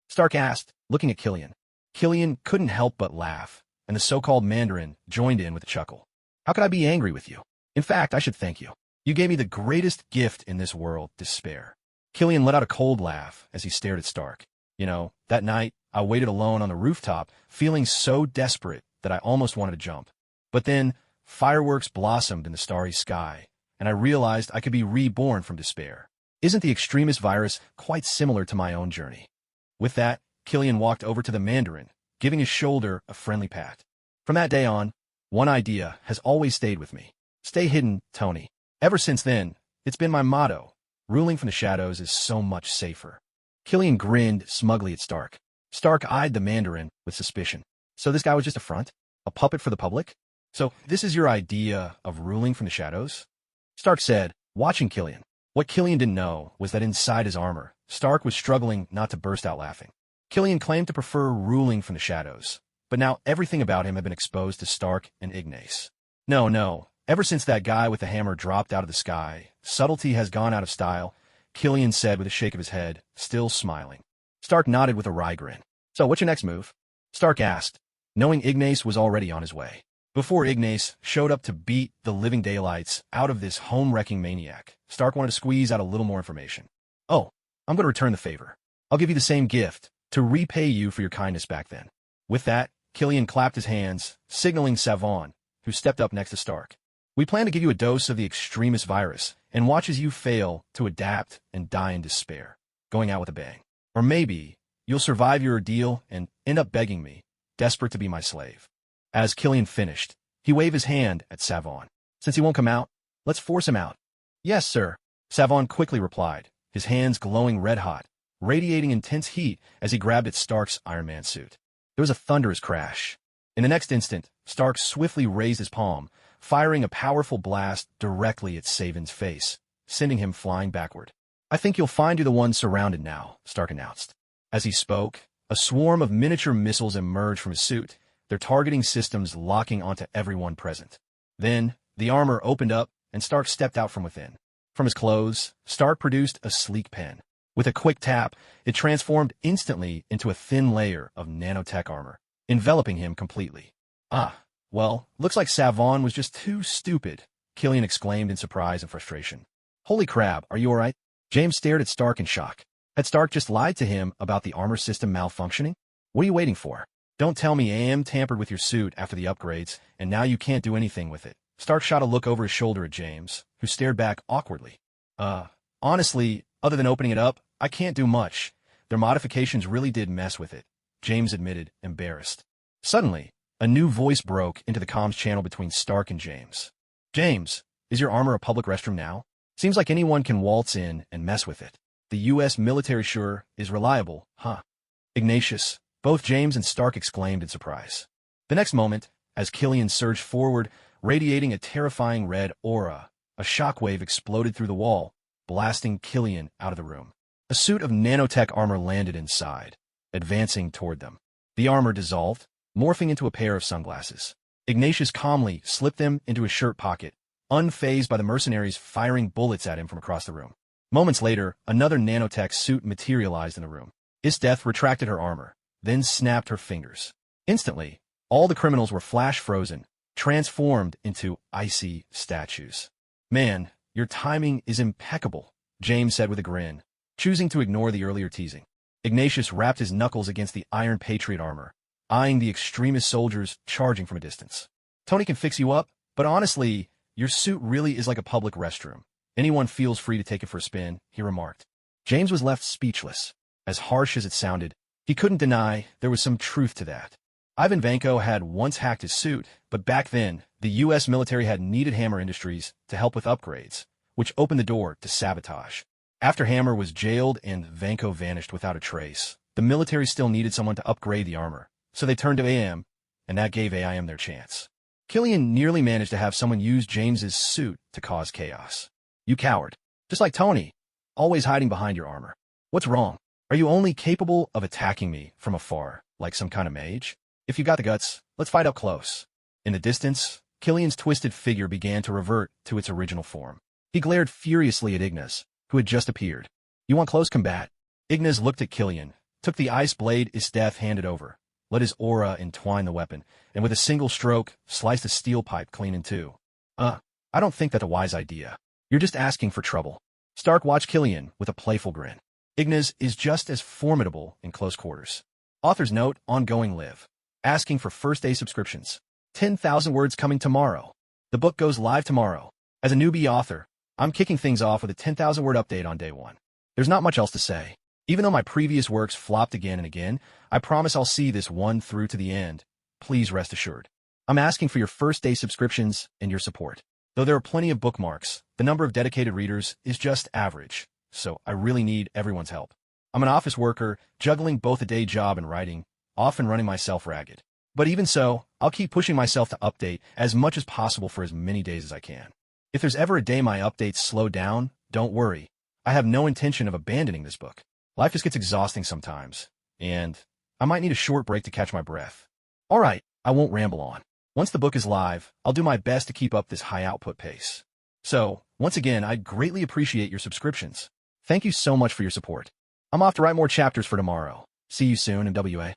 Stark asked, looking at Killian. Killian couldn't help but laugh, and the so-called Mandarin joined in with a chuckle. "How could I be angry with you? In fact, I should thank you. You gave me the greatest gift in this world, despair." Killian let out a cold laugh as he stared at Stark. "You know, that night, I waited alone on the rooftop, feeling so desperate that I almost wanted to jump. But then, fireworks blossomed in the starry sky, and I realized I could be reborn from despair. Isn't the extremist virus quite similar to my own journey?" With that, Killian walked over to the Mandarin, giving his shoulder a friendly pat. From that day on, one idea has always stayed with me. Stay hidden, Tony. Ever since then, it's been my motto. Ruling from the shadows is so much safer. Killian grinned smugly at Stark. Stark eyed the Mandarin with suspicion. So this guy was just a front? A puppet for the public? So this is your idea of ruling from the shadows? Stark said, watching Killian. What Killian didn't know was that inside his armor, Stark was struggling not to burst out laughing. Killian claimed to prefer ruling from the shadows, but now everything about him had been exposed to Stark and Ignas. No. Ever since that guy with the hammer dropped out of the sky, subtlety has gone out of style, Killian said with a shake of his head, still smiling. Stark nodded with a wry grin. So what's your next move? Stark asked, knowing Ignas was already on his way. Before Ignas showed up to beat the living daylights out of this home-wrecking maniac, Stark wanted to squeeze out a little more information. Oh, I'm going to return the favor. I'll give you the same gift to repay you for your kindness back then. With that, Killian clapped his hands, signaling Savon, who stepped up next to Stark. We plan to give you a dose of the extremist virus and watch as you fail to adapt and die in despair, going out with a bang. Or maybe you'll survive your ordeal and end up begging me, desperate to be my slave. As Killian finished, he waved his hand at Savon. Since he won't come out, let's force him out. Yes, sir, Savon quickly replied, his hands glowing red-hot, radiating intense heat as he grabbed at Stark's Iron Man suit. There was a thunderous crash. In the next instant, Stark swiftly raised his palm, firing a powerful blast directly at Savin's face, sending him flying backward. "I think you'll find you're the one surrounded now," Stark announced. As he spoke, a swarm of miniature missiles emerged from his suit, their targeting systems locking onto everyone present. Then, the armor opened up, and Stark stepped out from within. From his clothes, Stark produced a sleek pen. With a quick tap, it transformed instantly into a thin layer of nanotech armor, enveloping him completely. "Ah, well, looks like Savon was just too stupid," Killian exclaimed in surprise and frustration. "Holy crap, are you alright?" James stared at Stark in shock. Had Stark just lied to him about the armor system malfunctioning? "What are you waiting for? Don't tell me AM tampered with your suit after the upgrades, and now you can't do anything with it." Stark shot a look over his shoulder at James, who stared back awkwardly. Honestly, other than opening it up, I can't do much. Their modifications really did mess with it," James admitted, embarrassed. Suddenly, a new voice broke into the comms channel between Stark and James. "James, is your armor a public restroom now? Seems like anyone can waltz in and mess with it. The U.S. military sure is reliable, huh?" "Ignatius," both James and Stark exclaimed in surprise. The next moment, as Killian surged forward, radiating a terrifying red aura, a shockwave exploded through the wall, blasting Killian out of the room. A suit of nanotech armor landed inside, advancing toward them. The armor dissolved, morphing into a pair of sunglasses. Ignatius calmly slipped them into his shirt pocket, unfazed by the mercenaries firing bullets at him from across the room. Moments later, another nanotech suit materialized in the room. Esdeath retracted her armor, then snapped her fingers. Instantly, all the criminals were flash frozen, transformed into icy statues. "Man, your timing is impeccable," James said with a grin, choosing to ignore the earlier teasing. Ignatius wrapped his knuckles against the Iron Patriot armor, eyeing the extremist soldiers charging from a distance. "Tony can fix you up, but honestly, your suit really is like a public restroom. Anyone feels free to take it for a spin," he remarked. James was left speechless. As harsh as it sounded, he couldn't deny there was some truth to that. Ivan Vanko had once hacked his suit, but back then, the U.S. military had needed Hammer Industries to help with upgrades, which opened the door to sabotage. After Hammer was jailed and Vanko vanished without a trace, the military still needed someone to upgrade the armor, so they turned to AM, and that gave AIM their chance. Killian nearly managed to have someone use James's suit to cause chaos. "You coward. Just like Tony. Always hiding behind your armor. What's wrong? Are you only capable of attacking me from afar, like some kind of mage? If you got the guts, let's fight up close." In the distance, Killian's twisted figure began to revert to its original form. He glared furiously at Ignas, who had just appeared. "You want close combat?" Ignas looked at Killian, took the ice blade Esdeath handed over, let his aura entwine the weapon, and with a single stroke, sliced a steel pipe clean in two. I don't think that's a wise idea. You're just asking for trouble." Stark watched Killian with a playful grin. Ignas is just as formidable in close quarters. Author's note, ongoing live. Asking for first-day subscriptions. 10,000 words coming tomorrow. The book goes live tomorrow. As a newbie author, I'm kicking things off with a 10,000-word update on day one. There's not much else to say. Even though my previous works flopped again and again, I promise I'll see this one through to the end. Please rest assured. I'm asking for your first-day subscriptions and your support. Though there are plenty of bookmarks, the number of dedicated readers is just average, so I really need everyone's help. I'm an office worker, juggling both a day job and writing, often running myself ragged. But even so, I'll keep pushing myself to update as much as possible for as many days as I can. If there's ever a day my updates slow down, don't worry. I have no intention of abandoning this book. Life just gets exhausting sometimes, and I might need a short break to catch my breath. Alright, I won't ramble on. Once the book is live, I'll do my best to keep up this high output pace. So, once again, I'd greatly appreciate your subscriptions. Thank you so much for your support. I'm off to write more chapters for tomorrow. See you soon, MWA.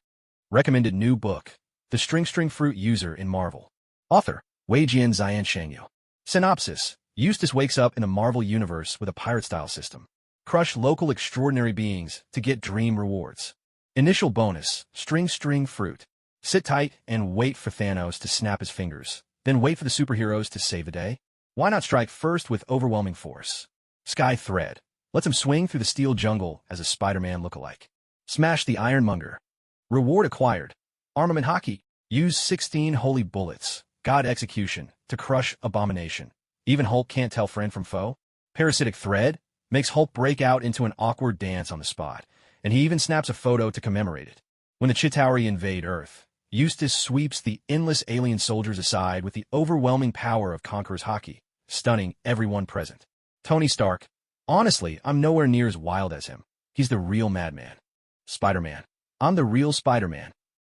Recommended new book, The String Fruit User in Marvel. Author, Wei Jian Zian Shangyu. Synopsis, Eustace wakes up in the Marvel Universe with a pirate-style system. Crush local extraordinary beings to get dream rewards. Initial bonus, String Fruit. Sit tight and wait for Thanos to snap his fingers, then wait for the superheroes to save the day. Why not strike first with overwhelming force? Sky Thread. Lets him swing through the steel jungle as a Spider-Man lookalike. Smash the Iron Monger. Reward acquired. Armament Hockey. Use 16 holy bullets, God Execution, to crush Abomination. Even Hulk can't tell friend from foe. Parasitic Thread. Makes Hulk break out into an awkward dance on the spot, and he even snaps a photo to commemorate it. When the Chitauri invade Earth, Eustace sweeps the endless alien soldiers aside with the overwhelming power of Conqueror's Haki, stunning everyone present. Tony Stark. Honestly, I'm nowhere near as wild as him. He's the real madman. Spider-Man. I'm the real Spider-Man.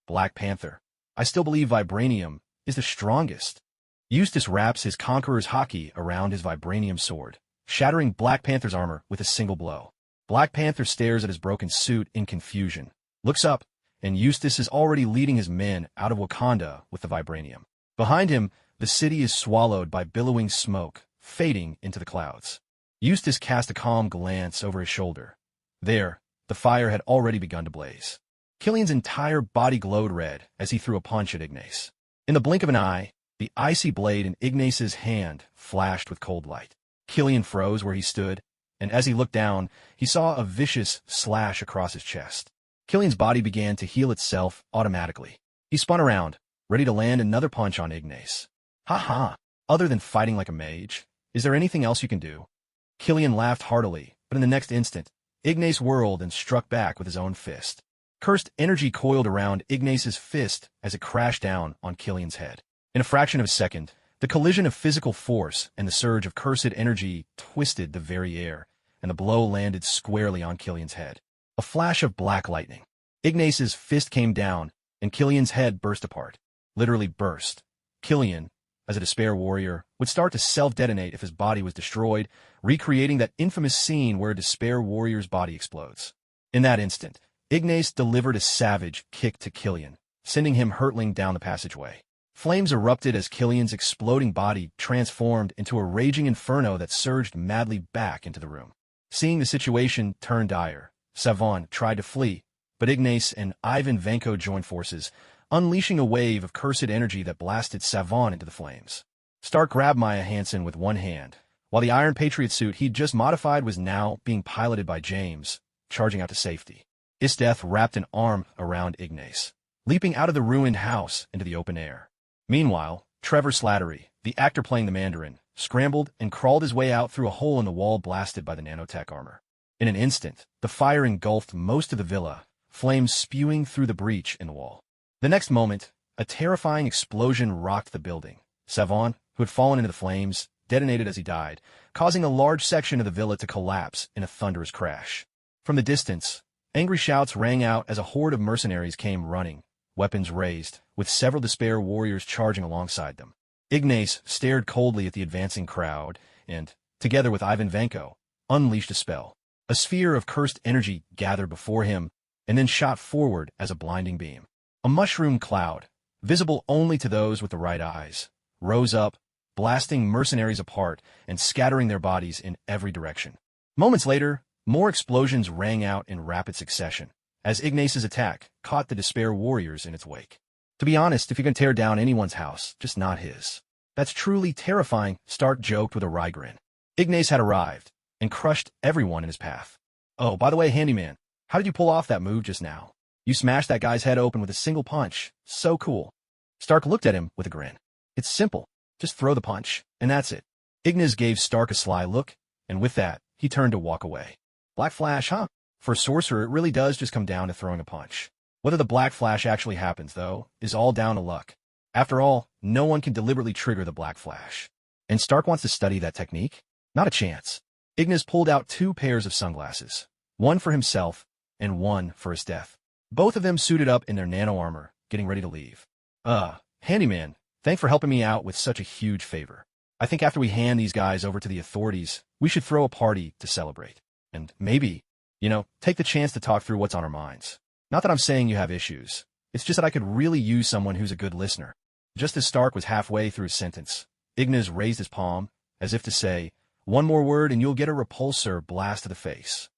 Black Panther. I still believe vibranium is the strongest. Eustace wraps his Conqueror's Haki around his vibranium sword, shattering Black Panther's armor with a single blow. Black Panther stares at his broken suit in confusion, looks up, and Eustace is already leading his men out of Wakanda with the vibranium. Behind him, the city is swallowed by billowing smoke, fading into the clouds. Eustace cast a calm glance over his shoulder. There, the fire had already begun to blaze. Killian's entire body glowed red as he threw a punch at Ignas. In the blink of an eye, the icy blade in Ignas's hand flashed with cold light. Killian froze where he stood, and as he looked down, he saw a vicious slash across his chest. Killian's body began to heal itself automatically. He spun around, ready to land another punch on Ignas. Ha! Other than fighting like a mage, is there anything else you can do? Killian laughed heartily, but in the next instant, Ignas whirled and struck back with his own fist. Cursed energy coiled around Ignas's fist as it crashed down on Killian's head. In a fraction of a second, the collision of physical force and the surge of cursed energy twisted the very air, and the blow landed squarely on Killian's head. A flash of black lightning. Ignas's fist came down, and Killian's head burst apart. Literally burst. Killian, as a despair warrior, would start to self-detonate if his body was destroyed, recreating that infamous scene where a despair warrior's body explodes. In that instant, Ignas delivered a savage kick to Killian, sending him hurtling down the passageway. Flames erupted as Killian's exploding body transformed into a raging inferno that surged madly back into the room. Seeing the situation turn dire, Savon tried to flee, but Ignas and Ivan Vanko joined forces, unleashing a wave of cursed energy that blasted Savon into the flames. Stark grabbed Maya Hansen with one hand, while the Iron Patriot suit he'd just modified was now being piloted by James, charging out to safety. Esdeath wrapped an arm around Ignas, leaping out of the ruined house into the open air. Meanwhile, Trevor Slattery, the actor playing the Mandarin, scrambled and crawled his way out through a hole in the wall blasted by the nanotech armor. In an instant, the fire engulfed most of the villa, flames spewing through the breach in the wall. The next moment, a terrifying explosion rocked the building. Savon, who had fallen into the flames, detonated as he died, causing a large section of the villa to collapse in a thunderous crash. From the distance, angry shouts rang out as a horde of mercenaries came running, weapons raised, with several despair warriors charging alongside them. Ignas stared coldly at the advancing crowd and, together with Ivan Vanko, unleashed a spell. A sphere of cursed energy gathered before him and then shot forward as a blinding beam. A mushroom cloud, visible only to those with the right eyes, rose up, blasting mercenaries apart and scattering their bodies in every direction. Moments later, more explosions rang out in rapid succession, as Ignas's attack caught the despair warriors in its wake. To be honest, if you can tear down anyone's house, just not his. That's truly terrifying, Stark joked with a wry grin. Ignas had arrived, and crushed everyone in his path. Oh, by the way, handyman, how did you pull off that move just now? You smashed that guy's head open with a single punch. So cool. Stark looked at him with a grin. It's simple. Just throw the punch, and that's it. Ignas gave Stark a sly look, and with that, he turned to walk away. Black Flash, huh? For a sorcerer, it really does just come down to throwing a punch. Whether the Black Flash actually happens, though, is all down to luck. After all, no one can deliberately trigger the Black Flash. And Stark wants to study that technique? Not a chance. Ignas pulled out 2 pairs of sunglasses, one for himself and one for Esdeath. Both of them suited up in their nano armor, getting ready to leave. Handyman, thanks for helping me out with such a huge favor. I think after we hand these guys over to the authorities, we should throw a party to celebrate. And maybe, take the chance to talk through what's on our minds. Not that I'm saying you have issues. It's just that I could really use someone who's a good listener. Just as Stark was halfway through his sentence, Ignas raised his palm, as if to say, one more word and you'll get a repulsor blast to the face.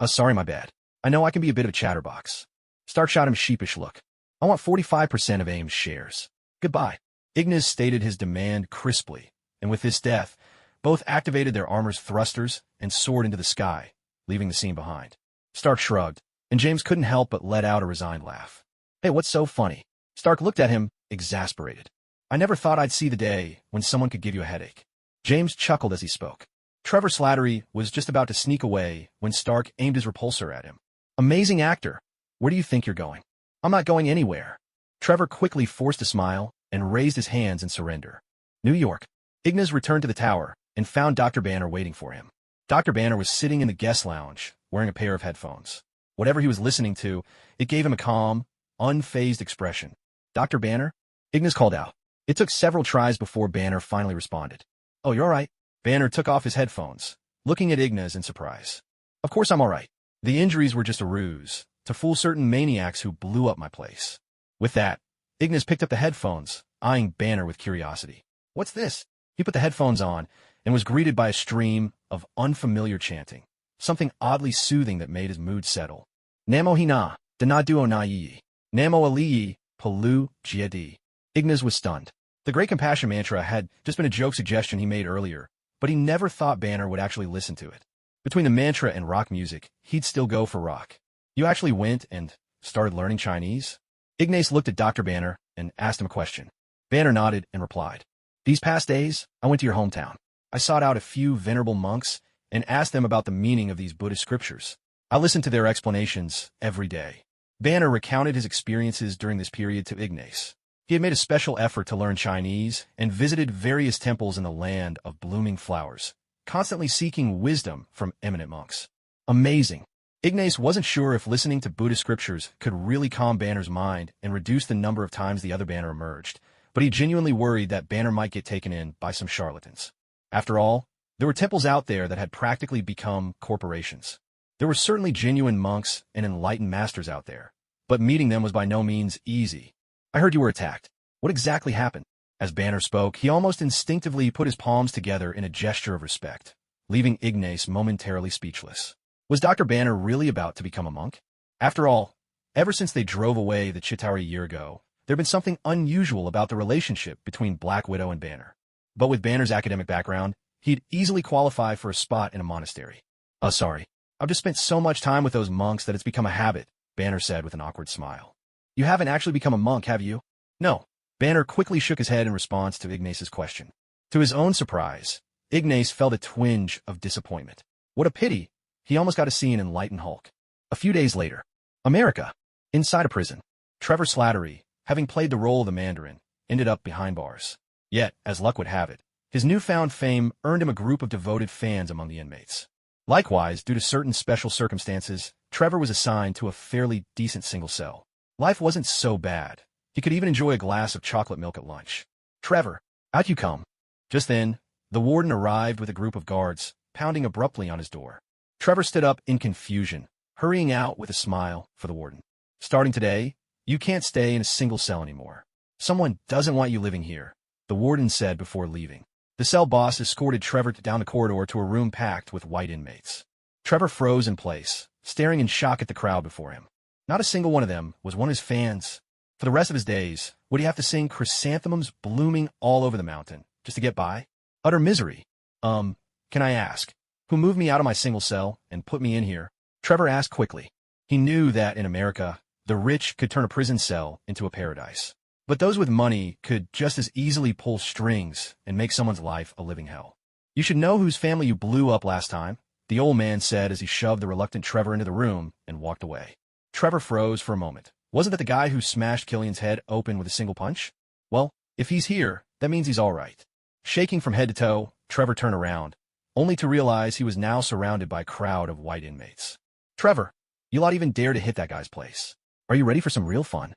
Sorry, my bad. I know I can be a bit of a chatterbox. Stark shot him a sheepish look. I want 45% of AIM's shares. Goodbye. Ignas stated his demand crisply, and with this death, both activated their armor's thrusters and soared into the sky, leaving the scene behind. Stark shrugged, and James couldn't help but let out a resigned laugh. Hey, what's so funny? Stark looked at him, exasperated. I never thought I'd see the day when someone could give you a headache. James chuckled as he spoke. Trevor Slattery was just about to sneak away when Stark aimed his repulsor at him. Amazing actor. Where do you think you're going? I'm not going anywhere. Trevor quickly forced a smile and raised his hands in surrender. New York. Ignas returned to the tower and found Dr. Banner waiting for him. Dr. Banner was sitting in the guest lounge, wearing a pair of headphones. Whatever he was listening to, it gave him a calm, unfazed expression. Dr. Banner? Ignas called out. It took several tries before Banner finally responded. Oh, you're all right. Banner took off his headphones, looking at Ignas in surprise. Of course I'm all right. The injuries were just a ruse, to fool certain maniacs who blew up my place. With that, Ignas picked up the headphones, eyeing Banner with curiosity. What's this? He put the headphones on and was greeted by a stream of unfamiliar chanting, something oddly soothing that made his mood settle. Namo hina, Danadu na yi. Namo aliyi, Palu Giadi. Ignas was stunned. The Great Compassion mantra had just been a joke suggestion he made earlier, but he never thought Banner would actually listen to it. Between the mantra and rock music, he'd still go for rock. You actually went and started learning Chinese? Ignas looked at Dr. Banner and asked him a question. Banner nodded and replied. These past days, I went to your hometown. I sought out a few venerable monks and asked them about the meaning of these Buddhist scriptures. I listened to their explanations every day. Banner recounted his experiences during this period to Ignas. He had made a special effort to learn Chinese and visited various temples in the land of blooming flowers, constantly seeking wisdom from eminent monks. Amazing. Ignas wasn't sure if listening to Buddhist scriptures could really calm Banner's mind and reduce the number of times the other Banner emerged, but he genuinely worried that Banner might get taken in by some charlatans. After all, there were temples out there that had practically become corporations. There were certainly genuine monks and enlightened masters out there, but meeting them was by no means easy. I heard you were attacked. What exactly happened? As Banner spoke, he almost instinctively put his palms together in a gesture of respect, leaving Ignas momentarily speechless. Was Dr. Banner really about to become a monk? After all, ever since they drove away the Chitauri a year ago, there had been something unusual about the relationship between Black Widow and Banner. But with Banner's academic background, he'd easily qualify for a spot in a monastery. Sorry. I've just spent so much time with those monks that it's become a habit, Banner said with an awkward smile. You haven't actually become a monk, have you? No. Banner quickly shook his head in response to Ignas's question. To his own surprise, Ignas felt a twinge of disappointment. What a pity. He almost got to see an enlightened Hulk. A few days later, America. Inside a prison, Trevor Slattery, having played the role of the Mandarin, ended up behind bars. Yet, as luck would have it, his newfound fame earned him a group of devoted fans among the inmates. Likewise, due to certain special circumstances, Trevor was assigned to a fairly decent single cell. Life wasn't so bad. He could even enjoy a glass of chocolate milk at lunch. Trevor, out you come. Just then, the warden arrived with a group of guards, pounding abruptly on his door. Trevor stood up in confusion, hurrying out with a smile for the warden. Starting today, you can't stay in a single cell anymore. Someone doesn't want you living here, the warden said before leaving. The cell boss escorted Trevor down the corridor to a room packed with white inmates. Trevor froze in place, staring in shock at the crowd before him. Not a single one of them was one of his fans. For the rest of his days, would he have to sing chrysanthemums blooming all over the mountain just to get by? Utter misery. Can I ask, who moved me out of my single cell and put me in here? Trevor asked quickly. He knew that in America, the rich could turn a prison cell into a paradise. But those with money could just as easily pull strings and make someone's life a living hell. You should know whose family you blew up last time, the old man said as he shoved the reluctant Trevor into the room and walked away. Trevor froze for a moment. Wasn't that the guy who smashed Killian's head open with a single punch? Well, if he's here, that means he's all right. Shaking from head to toe, Trevor turned around, only to realize he was now surrounded by a crowd of white inmates. Trevor, you lot even dare to hit that guy's place. Are you ready for some real fun?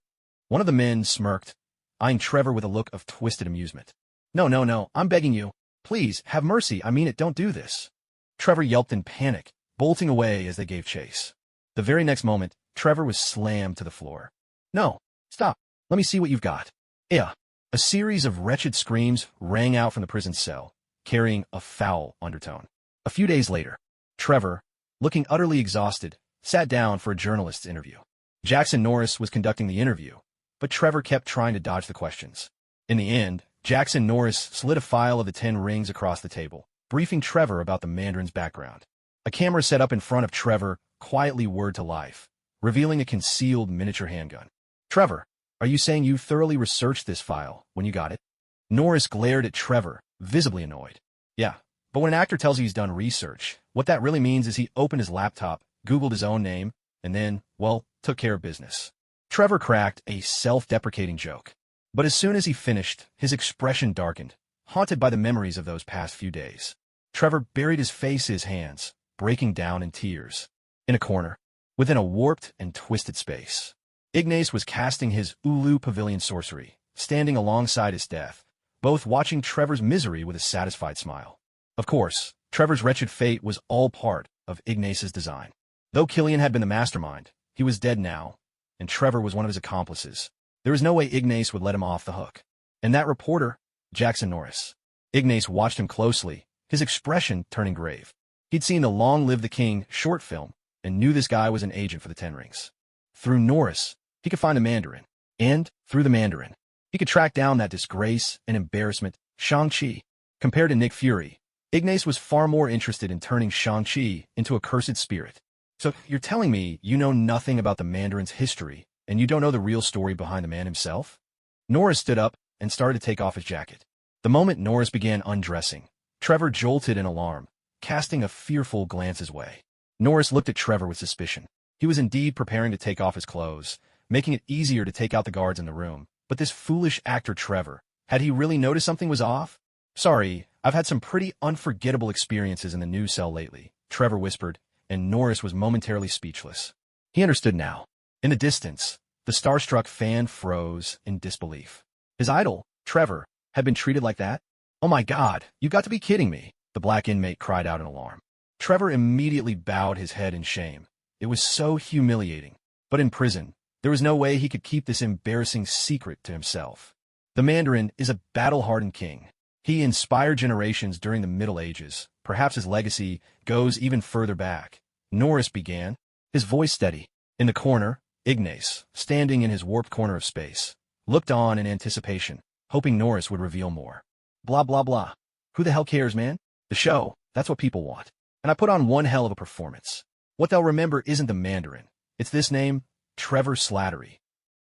One of the men smirked, eyeing Trevor with a look of twisted amusement. No, I'm begging you. Please, have mercy, I mean it, don't do this. Trevor yelped in panic, bolting away as they gave chase. The very next moment, Trevor was slammed to the floor. No, stop, let me see what you've got. Yeah. A series of wretched screams rang out from the prison cell, carrying a foul undertone. A few days later, Trevor, looking utterly exhausted, sat down for a journalist's interview. Jackson Norris was conducting the interview, but Trevor kept trying to dodge the questions. In the end, Jackson Norris slid a file of the 10 rings across the table, briefing Trevor about the Mandarin's background. A camera set up in front of Trevor quietly whirred to life, revealing a concealed miniature handgun. Trevor, are you saying you thoroughly researched this file when you got it? Norris glared at Trevor, visibly annoyed. Yeah, but when an actor tells you he's done research, what that really means is he opened his laptop, Googled his own name, and then, well, took care of business. Trevor cracked a self-deprecating joke. But as soon as he finished, his expression darkened, haunted by the memories of those past few days. Trevor buried his face in his hands, breaking down in tears. In a corner, within a warped and twisted space, Ignas was casting his Ulu Pavilion sorcery, standing alongside Esdeath, both watching Trevor's misery with a satisfied smile. Of course, Trevor's wretched fate was all part of Ignas's design. Though Killian had been the mastermind, he was dead now, and Trevor was one of his accomplices. There was no way Ignas would let him off the hook. And that reporter, Jackson Norris. Ignas watched him closely, his expression turning grave. He'd seen the Long Live the King short film and knew this guy was an agent for the Ten Rings. Through Norris, he could find the Mandarin. And, through the Mandarin, he could track down that disgrace and embarrassment, Shang-Chi. Compared to Nick Fury, Ignas was far more interested in turning Shang-Chi into a cursed spirit. So, you're telling me you know nothing about the Mandarin's history, and you don't know the real story behind the man himself? Norris stood up and started to take off his jacket. The moment Norris began undressing, Trevor jolted in alarm, casting a fearful glance his way. Norris looked at Trevor with suspicion. He was indeed preparing to take off his clothes, making it easier to take out the guards in the room. But this foolish actor Trevor, had he really noticed something was off? Sorry, I've had some pretty unforgettable experiences in the news cell lately, Trevor whispered, and Norris was momentarily speechless. He understood now. In the distance, the starstruck fan froze in disbelief. His idol, Trevor, had been treated like that? Oh my God, you've got to be kidding me, the black inmate cried out in alarm. Trevor immediately bowed his head in shame. It was so humiliating. But in prison, there was no way he could keep this embarrassing secret to himself. The Mandarin is a battle-hardened king. He inspired generations during the Middle Ages. Perhaps his legacy goes even further back. Norris began, his voice steady. In the corner, Ignas, standing in his warped corner of space, looked on in anticipation, hoping Norris would reveal more. Blah, blah, blah. Who the hell cares, man? The show, that's what people want. And I put on one hell of a performance. What they'll remember isn't the Mandarin. It's this name, Trevor Slattery.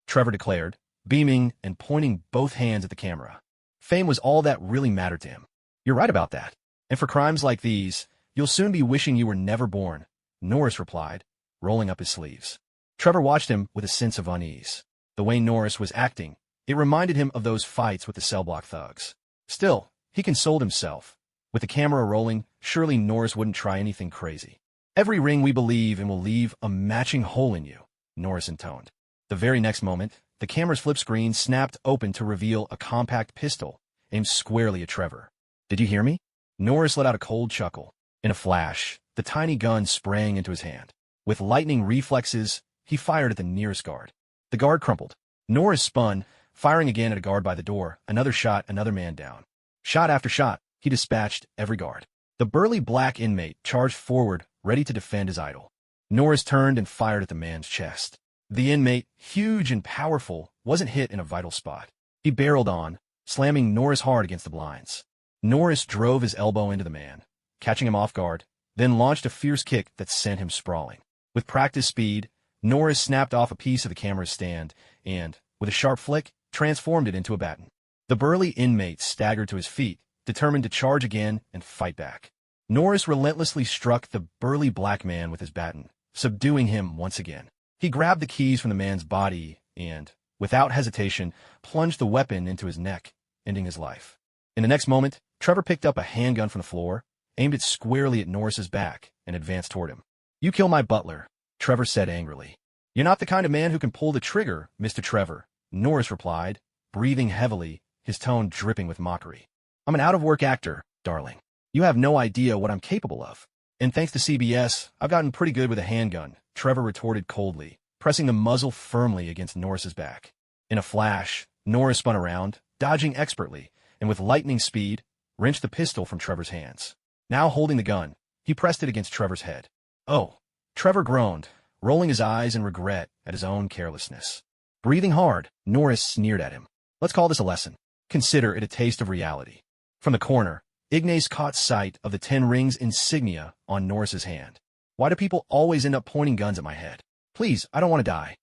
Trevor declared, beaming and pointing both hands at the camera. Fame was all that really mattered to him. You're right about that. And for crimes like these, you'll soon be wishing you were never born, Norris replied, rolling up his sleeves. Trevor watched him with a sense of unease. The way Norris was acting, it reminded him of those fights with the cell block thugs. Still, he consoled himself. With the camera rolling, surely Norris wouldn't try anything crazy. Every ring we believe in will leave a matching hole in you, Norris intoned. The very next moment, the camera's flip screen snapped open to reveal a compact pistol aimed squarely at Trevor. Did you hear me? Norris let out a cold chuckle. In a flash, the tiny gun sprang into his hand. With lightning reflexes, he fired at the nearest guard. The guard crumpled. Norris spun, firing again at a guard by the door. Another shot, another man down. Shot after shot, he dispatched every guard. The burly black inmate charged forward, ready to defend his idol. Norris turned and fired at the man's chest. The inmate, huge and powerful, wasn't hit in a vital spot. He barreled on, slamming Norris hard against the blinds. Norris drove his elbow into the man, catching him off guard, then launched a fierce kick that sent him sprawling. With practiced speed, Norris snapped off a piece of the camera's stand and, with a sharp flick, transformed it into a baton. The burly inmate staggered to his feet, determined to charge again and fight back. Norris relentlessly struck the burly black man with his baton, subduing him once again. He grabbed the keys from the man's body and, without hesitation, plunged the weapon into his neck, ending his life. In the next moment, Trevor picked up a handgun from the floor, aimed it squarely at Norris's back, and advanced toward him. "You kill my butler," Trevor said angrily. "You're not the kind of man who can pull the trigger, Mr. Trevor," Norris replied, breathing heavily, his tone dripping with mockery. "I'm an out-of-work actor, darling. You have no idea what I'm capable of. And thanks to CBS, I've gotten pretty good with a handgun," Trevor retorted coldly, pressing the muzzle firmly against Norris's back. In a flash, Norris spun around, dodging expertly, and with lightning speed, wrenched the pistol from Trevor's hands. Now holding the gun, he pressed it against Trevor's head. "Oh," Trevor groaned, rolling his eyes in regret at his own carelessness. Breathing hard, Norris sneered at him. "Let's call this a lesson. Consider it a taste of reality." From the corner, Ignas caught sight of the Ten Rings insignia on Norris's hand. "Why do people always end up pointing guns at my head? Please, I don't want to die."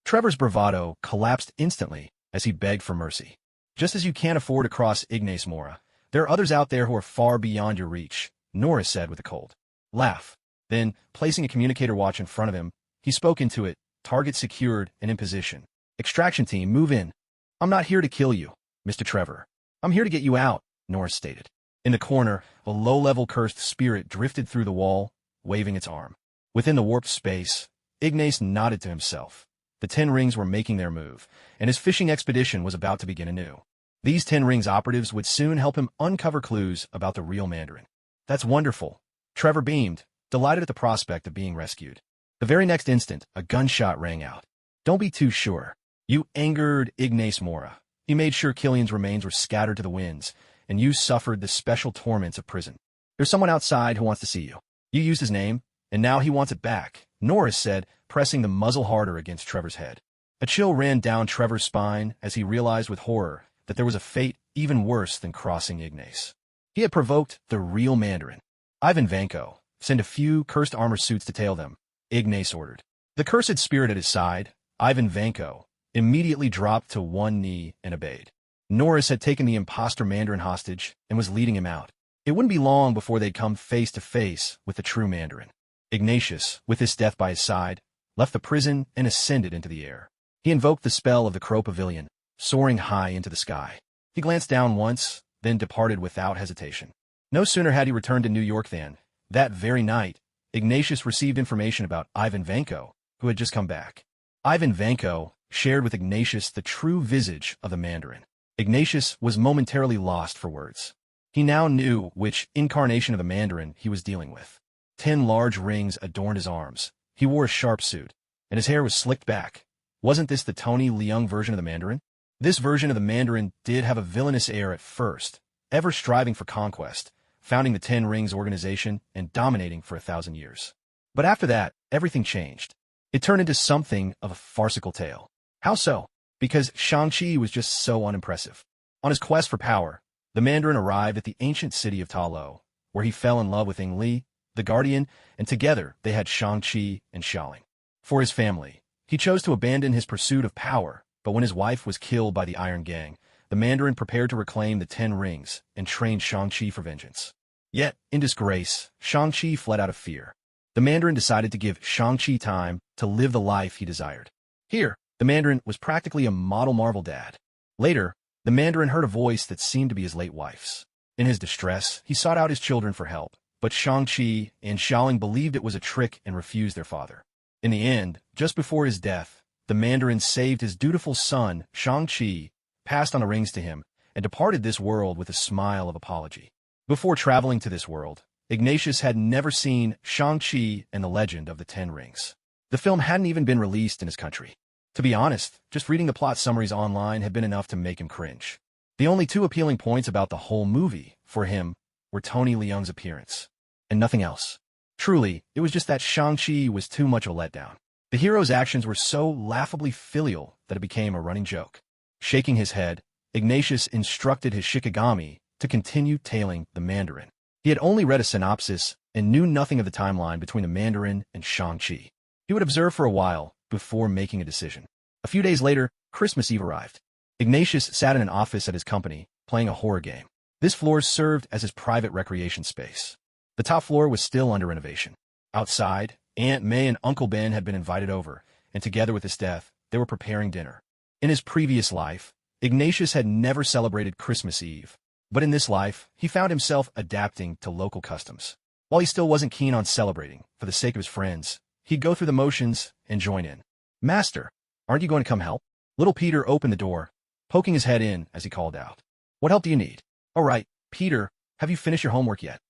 Trevor's bravado collapsed instantly as he begged for mercy. "Just as you can't afford to cross Ignas Morra, there are others out there who are far beyond your reach," Norris said with a cold laugh. Then, placing a communicator watch in front of him, he spoke into it, target secured and in position. Extraction team, move in. I'm not here to kill you, Mr. Trevor. I'm here to get you out, Norris stated. In the corner, a low-level cursed spirit drifted through the wall, waving its arm. Within the warped space, Ignas nodded to himself. The 10 Rings were making their move, and his fishing expedition was about to begin anew. These 10 Rings operatives would soon help him uncover clues about the real Mandarin. That's wonderful. Trevor beamed, delighted at the prospect of being rescued. The very next instant, a gunshot rang out. Don't be too sure. You angered Ignas Morra. He made sure Killian's remains were scattered to the winds, and you suffered the special torments of prison. There's someone outside who wants to see you. You used his name, and now he wants it back, Norris said, pressing the muzzle harder against Trevor's head. A chill ran down Trevor's spine as he realized with horror that there was a fate even worse than crossing Ignas. He had provoked the real Mandarin. Ivan Vanko, send a few cursed armor suits to tail them, Ignas ordered. The cursed spirit at his side, Ivan Vanko, immediately dropped to one knee and obeyed. Norris had taken the imposter Mandarin hostage and was leading him out. It wouldn't be long before they'd come face to face with the true Mandarin. Ignatius, with Esdeath by his side, left the prison and ascended into the air. He invoked the spell of the Crow Pavilion, soaring high into the sky. He glanced down once, then departed without hesitation. No sooner had he returned to New York than, that very night, Ignatius received information about Ivan Vanko, who had just come back. Ivan Vanko shared with Ignatius the true visage of the Mandarin. Ignatius was momentarily lost for words. He now knew which incarnation of the Mandarin he was dealing with. 10 large rings adorned his arms. He wore a sharp suit, and his hair was slicked back. Wasn't this the Tony Leung version of the Mandarin? This version of the Mandarin did have a villainous air at first, ever striving for conquest, founding the 10 Rings organization and dominating for 1,000 years. But after that, everything changed. It turned into something of a farcical tale. How so? Because Shang-Chi was just so unimpressive. On his quest for power, the Mandarin arrived at the ancient city of Ta Lo, where he fell in love with Ying Li, the Guardian, and together they had Shang-Chi and Xiaoling. For his family, he chose to abandon his pursuit of power, but when his wife was killed by the Iron Gang, the Mandarin prepared to reclaim the 10 Rings and trained Shang-Chi for vengeance. Yet, in disgrace, Shang-Chi fled out of fear. The Mandarin decided to give Shang-Chi time to live the life he desired. Here, the Mandarin was practically a model Marvel dad. Later, the Mandarin heard a voice that seemed to be his late wife's. In his distress, he sought out his children for help, but Shang-Chi and Xiaoling believed it was a trick and refused their father. In the end, just before his death, the Mandarin saved his dutiful son, Shang-Chi, passed on the rings to him, and departed this world with a smile of apology. Before traveling to this world, Ignatius had never seen Shang-Chi and the Legend of the 10 Rings. The film hadn't even been released in his country. To be honest, just reading the plot summaries online had been enough to make him cringe. The only 2 appealing points about the whole movie, for him, were Tony Leung's appearance. And nothing else. Truly, it was just that Shang-Chi was too much a letdown. The hero's actions were so laughably filial that it became a running joke. Shaking his head, Ignatius instructed his Shikigami to continue tailing the Mandarin. He had only read a synopsis and knew nothing of the timeline between the Mandarin and Shang-Chi. He would observe for a while before making a decision. A few days later, Christmas Eve arrived. Ignatius sat in an office at his company, playing a horror game. This floor served as his private recreation space. The top floor was still under renovation. Outside, Aunt May and Uncle Ben had been invited over, and together with Esdeath, they were preparing dinner. In his previous life, Ignatius had never celebrated Christmas Eve, but in this life, he found himself adapting to local customs. While he still wasn't keen on celebrating, for the sake of his friends, he'd go through the motions and join in. "Master, aren't you going to come help?" Little Peter opened the door, poking his head in as he called out. "What help do you need?" "All right, Peter, have you finished your homework yet?"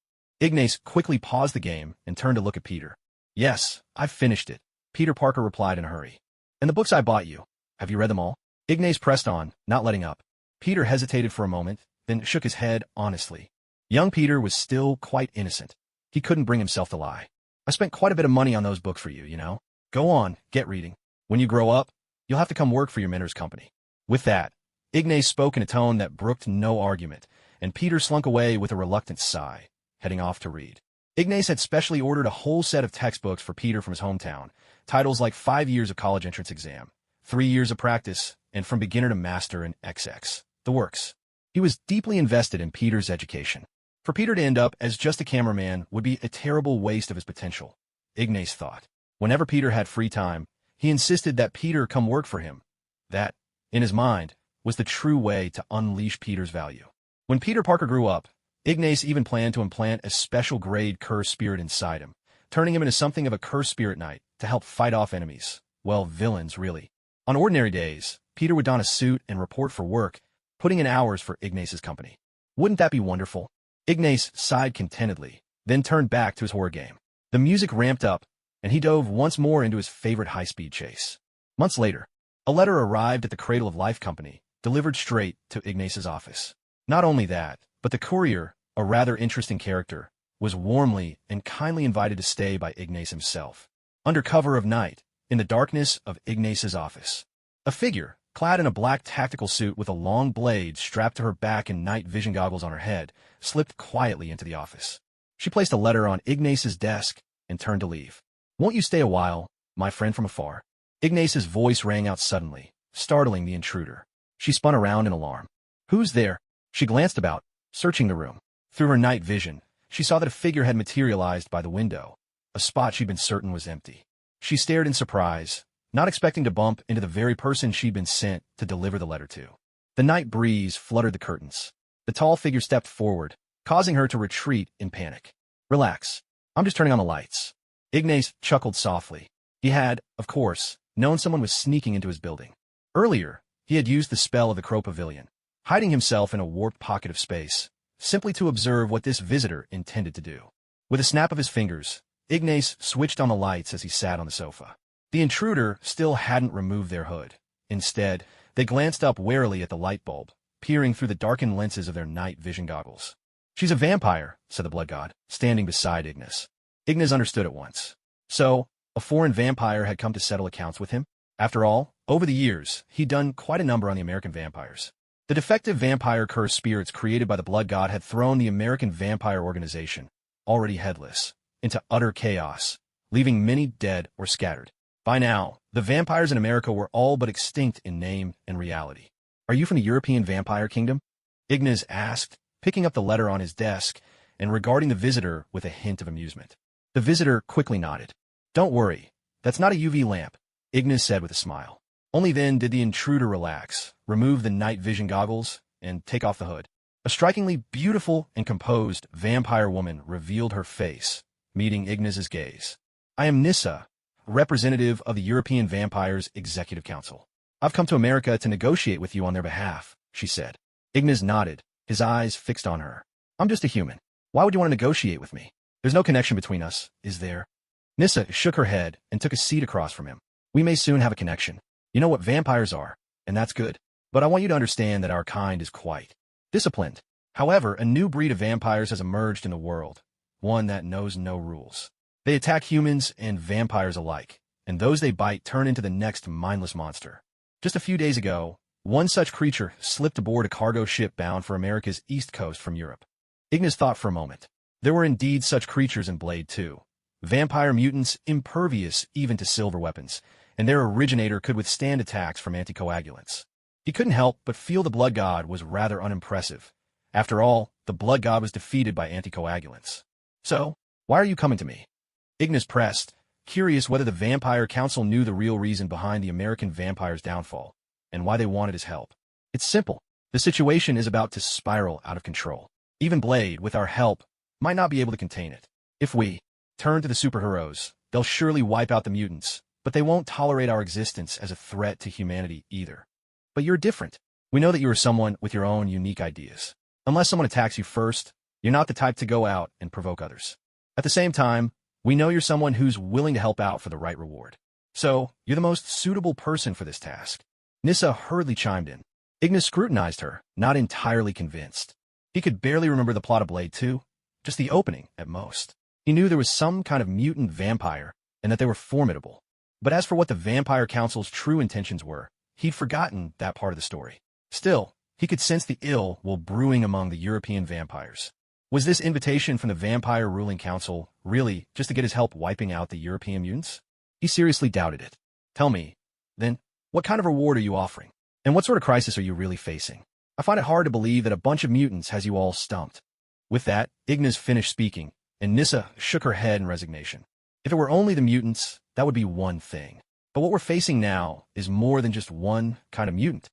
Ignas quickly paused the game and turned to look at Peter. "Yes, I've finished it," Peter Parker replied in a hurry. "And the books I bought you, have you read them all?" Ignas pressed on, not letting up. Peter hesitated for a moment, then shook his head honestly. Young Peter was still quite innocent. He couldn't bring himself to lie. "I spent quite a bit of money on those books for you, you know. Go on, get reading. When you grow up, you'll have to come work for your mentor's company." With that, Ignas spoke in a tone that brooked no argument, and Peter slunk away with a reluctant sigh, heading off to read. Ignas had specially ordered a whole set of textbooks for Peter from his hometown, titles like 5 years of college entrance exam, 3 years of practice, and From Beginner to Master in XX, the works. He was deeply invested in Peter's education. For Peter to end up as just a cameraman would be a terrible waste of his potential, Ignas thought. Whenever Peter had free time, he insisted that Peter come work for him, That, in his mind, was the true way to unleash Peter's value. When Peter Parker grew up, Ignas even planned to implant a special-grade cursed spirit inside him, turning him into something of a cursed spirit knight to help fight off enemies. Well, villains, really. On ordinary days, Peter would don a suit and report for work, putting in hours for Ignas's company. Wouldn't that be wonderful? Ignas sighed contentedly, then turned back to his horror game. The music ramped up, and he dove once more into his favorite high-speed chase. Months later, a letter arrived at the Cradle of Life company, delivered straight to Ignas's office. Not only that, but the courier, a rather interesting character, was warmly and kindly invited to stay by Ignas himself. Under cover of night, in the darkness of Ignas's office, a figure, clad in a black tactical suit with a long blade strapped to her back and night vision goggles on her head, slipped quietly into the office. She placed a letter on Ignas's desk and turned to leave. "Won't you stay a while, my friend from afar?" Ignas's voice rang out suddenly, startling the intruder. She spun around in alarm. "Who's there?" She glanced about, searching the room. Through her night vision, she saw that a figure had materialized by the window, a spot she'd been certain was empty. She stared in surprise, not expecting to bump into the very person she'd been sent to deliver the letter to. The night breeze fluttered the curtains. The tall figure stepped forward, causing her to retreat in panic. "Relax. I'm just turning on the lights." Ignas chuckled softly. He had, of course, known someone was sneaking into his building. Earlier, he had used the spell of the Crow Pavilion, hiding himself in a warped pocket of space, simply to observe what this visitor intended to do. With a snap of his fingers, Ignas switched on the lights as he sat on the sofa. The intruder still hadn't removed their hood. Instead, they glanced up warily at the light bulb, peering through the darkened lenses of their night vision goggles. "She's a vampire," said the blood god, standing beside Ignas. Ignas understood at once. So, a foreign vampire had come to settle accounts with him? After all, over the years, he'd done quite a number on the American vampires. The defective vampire cursed spirits created by the blood god had thrown the American vampire organization, already headless, into utter chaos, leaving many dead or scattered. By now, the vampires in America were all but extinct in name and reality. "Are you from the European vampire kingdom?" Ignas asked, picking up the letter on his desk and regarding the visitor with a hint of amusement. The visitor quickly nodded. "Don't worry, that's not a UV lamp," Ignas said with a smile. Only then did the intruder relax, remove the night vision goggles, and take off the hood. A strikingly beautiful and composed vampire woman revealed her face, meeting Ignas's gaze. "I am Nissa, representative of the European Vampires Executive Council. I've come to America to negotiate with you on their behalf," she said. Ignas nodded, his eyes fixed on her. "I'm just a human. Why would you want to negotiate with me? There's no connection between us, is there?" Nissa shook her head and took a seat across from him. "We may soon have a connection. You know what vampires are, and that's good. But I want you to understand that our kind is quite disciplined. However, a new breed of vampires has emerged in the world, one that knows no rules. They attack humans and vampires alike, and those they bite turn into the next mindless monster. Just a few days ago, one such creature slipped aboard a cargo ship bound for America's east coast from Europe." Ignas thought for a moment. There were indeed such creatures in Blade 2. Vampire mutants impervious even to silver weapons, and their originator could withstand attacks from anticoagulants. He couldn't help but feel the blood god was rather unimpressive. After all, the blood god was defeated by anticoagulants. "So, why are you coming to me?" Ignas pressed, curious whether the Vampire Council knew the real reason behind the American vampire's downfall, and why they wanted his help. "It's simple. The situation is about to spiral out of control. Even Blade, with our help, might not be able to contain it. If we turn to the superheroes, they'll surely wipe out the mutants, but they won't tolerate our existence as a threat to humanity either. But you're different. We know that you are someone with your own unique ideas. Unless someone attacks you first, you're not the type to go out and provoke others. At the same time, we know you're someone who's willing to help out for the right reward. So, you're the most suitable person for this task." Nissa hurriedly chimed in. Ignas scrutinized her, not entirely convinced. He could barely remember the plot of Blade 2, just the opening, at most. He knew there was some kind of mutant vampire, and that they were formidable. But as for what the Vampire Council's true intentions were, he'd forgotten that part of the story. Still, he could sense the ill will brewing among the European vampires. Was this invitation from the Vampire Ruling Council really just to get his help wiping out the European mutants? He seriously doubted it. "Tell me, then, what kind of reward are you offering? And what sort of crisis are you really facing? I find it hard to believe that a bunch of mutants has you all stumped." With that, Ignas finished speaking, and Nissa shook her head in resignation. If it were only the mutants, that would be one thing. But what we're facing now is more than just one kind of mutant.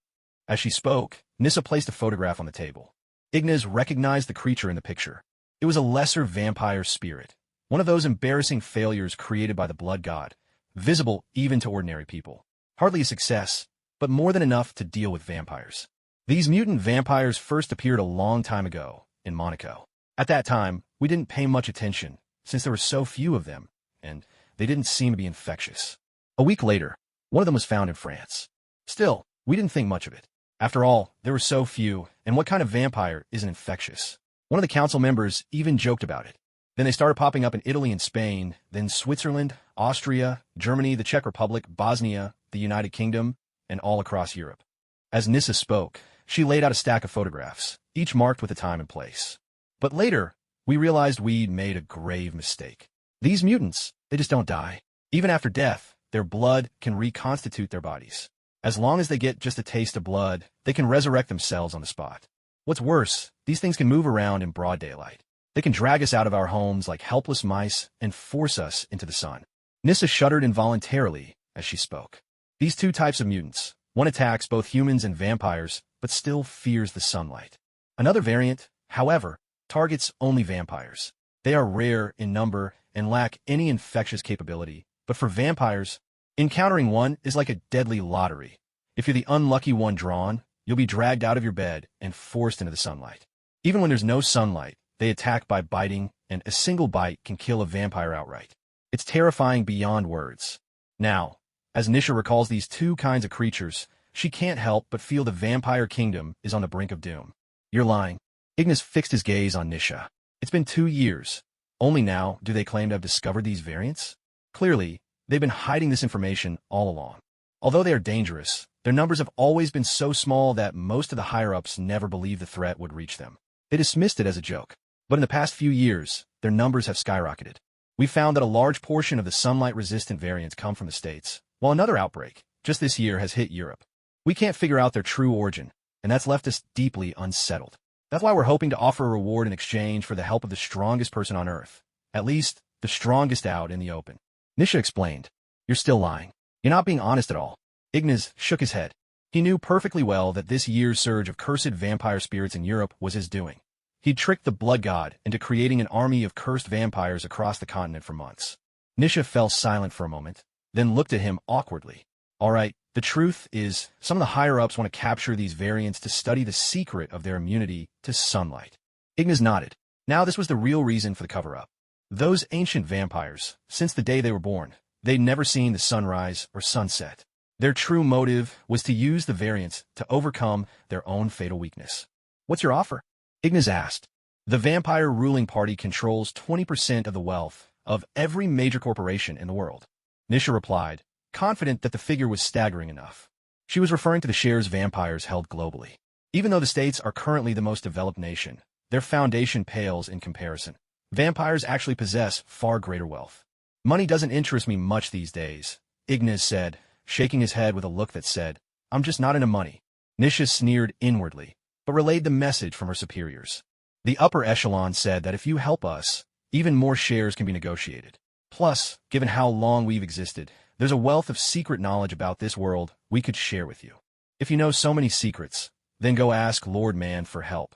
As she spoke, Nissa placed a photograph on the table. Ignas recognized the creature in the picture. It was a lesser vampire spirit, one of those embarrassing failures created by the blood god, visible even to ordinary people. Hardly a success, but more than enough to deal with vampires. These mutant vampires first appeared a long time ago, in Monaco. At that time, we didn't pay much attention, since there were so few of them, and they didn't seem to be infectious. A week later, one of them was found in France. Still, we didn't think much of it. After all, there were so few, and what kind of vampire isn't infectious? One of the council members even joked about it. Then they started popping up in Italy and Spain, then Switzerland, Austria, Germany, the Czech Republic, Bosnia, the United Kingdom, and all across Europe. As Nissa spoke, she laid out a stack of photographs, each marked with a time and place. But later, we realized we'd made a grave mistake. These mutants, they just don't die. Even after death, their blood can reconstitute their bodies. As long as they get just a taste of blood, they can resurrect themselves on the spot. What's worse, these things can move around in broad daylight. They can drag us out of our homes like helpless mice and force us into the sun. Nissa shuddered involuntarily as she spoke. These two types of mutants, one attacks both humans and vampires, but still fears the sunlight. Another variant, however, targets only vampires. They are rare in number and lack any infectious capability, but for vampires, encountering one is like a deadly lottery. If you're the unlucky one drawn, you'll be dragged out of your bed and forced into the sunlight. Even when there's no sunlight, they attack by biting, and a single bite can kill a vampire outright. It's terrifying beyond words. Now, as Nisha recalls these two kinds of creatures, she can't help but feel the vampire kingdom is on the brink of doom. You're lying. Ignas fixed his gaze on Nisha. It's been 2 years. Only now do they claim to have discovered these variants? Clearly, they've been hiding this information all along. Although they are dangerous, their numbers have always been so small that most of the higher-ups never believed the threat would reach them. They dismissed it as a joke. But in the past few years, their numbers have skyrocketed. We found that a large portion of the sunlight-resistant variants come from the States, while another outbreak, just this year, has hit Europe. We can't figure out their true origin, and that's left us deeply unsettled. That's why we're hoping to offer a reward in exchange for the help of the strongest person on Earth. At least, the strongest out in the open. Nisha explained. You're still lying. You're not being honest at all. Ignas shook his head. He knew perfectly well that this year's surge of cursed vampire spirits in Europe was his doing. He'd tricked the blood god into creating an army of cursed vampires across the continent for months. Nisha fell silent for a moment, then looked at him awkwardly. All right, the truth is, some of the higher-ups want to capture these variants to study the secret of their immunity to sunlight. Ignas nodded. Now this was the real reason for the cover-up. Those ancient vampires, since the day they were born, they'd never seen the sunrise or sunset. Their true motive was to use the variants to overcome their own fatal weakness. What's your offer? Ignas asked. The vampire ruling party controls 20% of the wealth of every major corporation in the world. Nisha replied, confident that the figure was staggering enough. She was referring to the shares vampires held globally. Even though the States are currently the most developed nation, their foundation pales in comparison. Vampires actually possess far greater wealth. Money doesn't interest me much these days, Ignas said, shaking his head with a look that said, I'm just not into money. Nisha sneered inwardly, but relayed the message from her superiors. The upper echelon said that if you help us, even more shares can be negotiated. Plus, given how long we've existed, there's a wealth of secret knowledge about this world we could share with you. If you know so many secrets, then go ask Lord Man for help.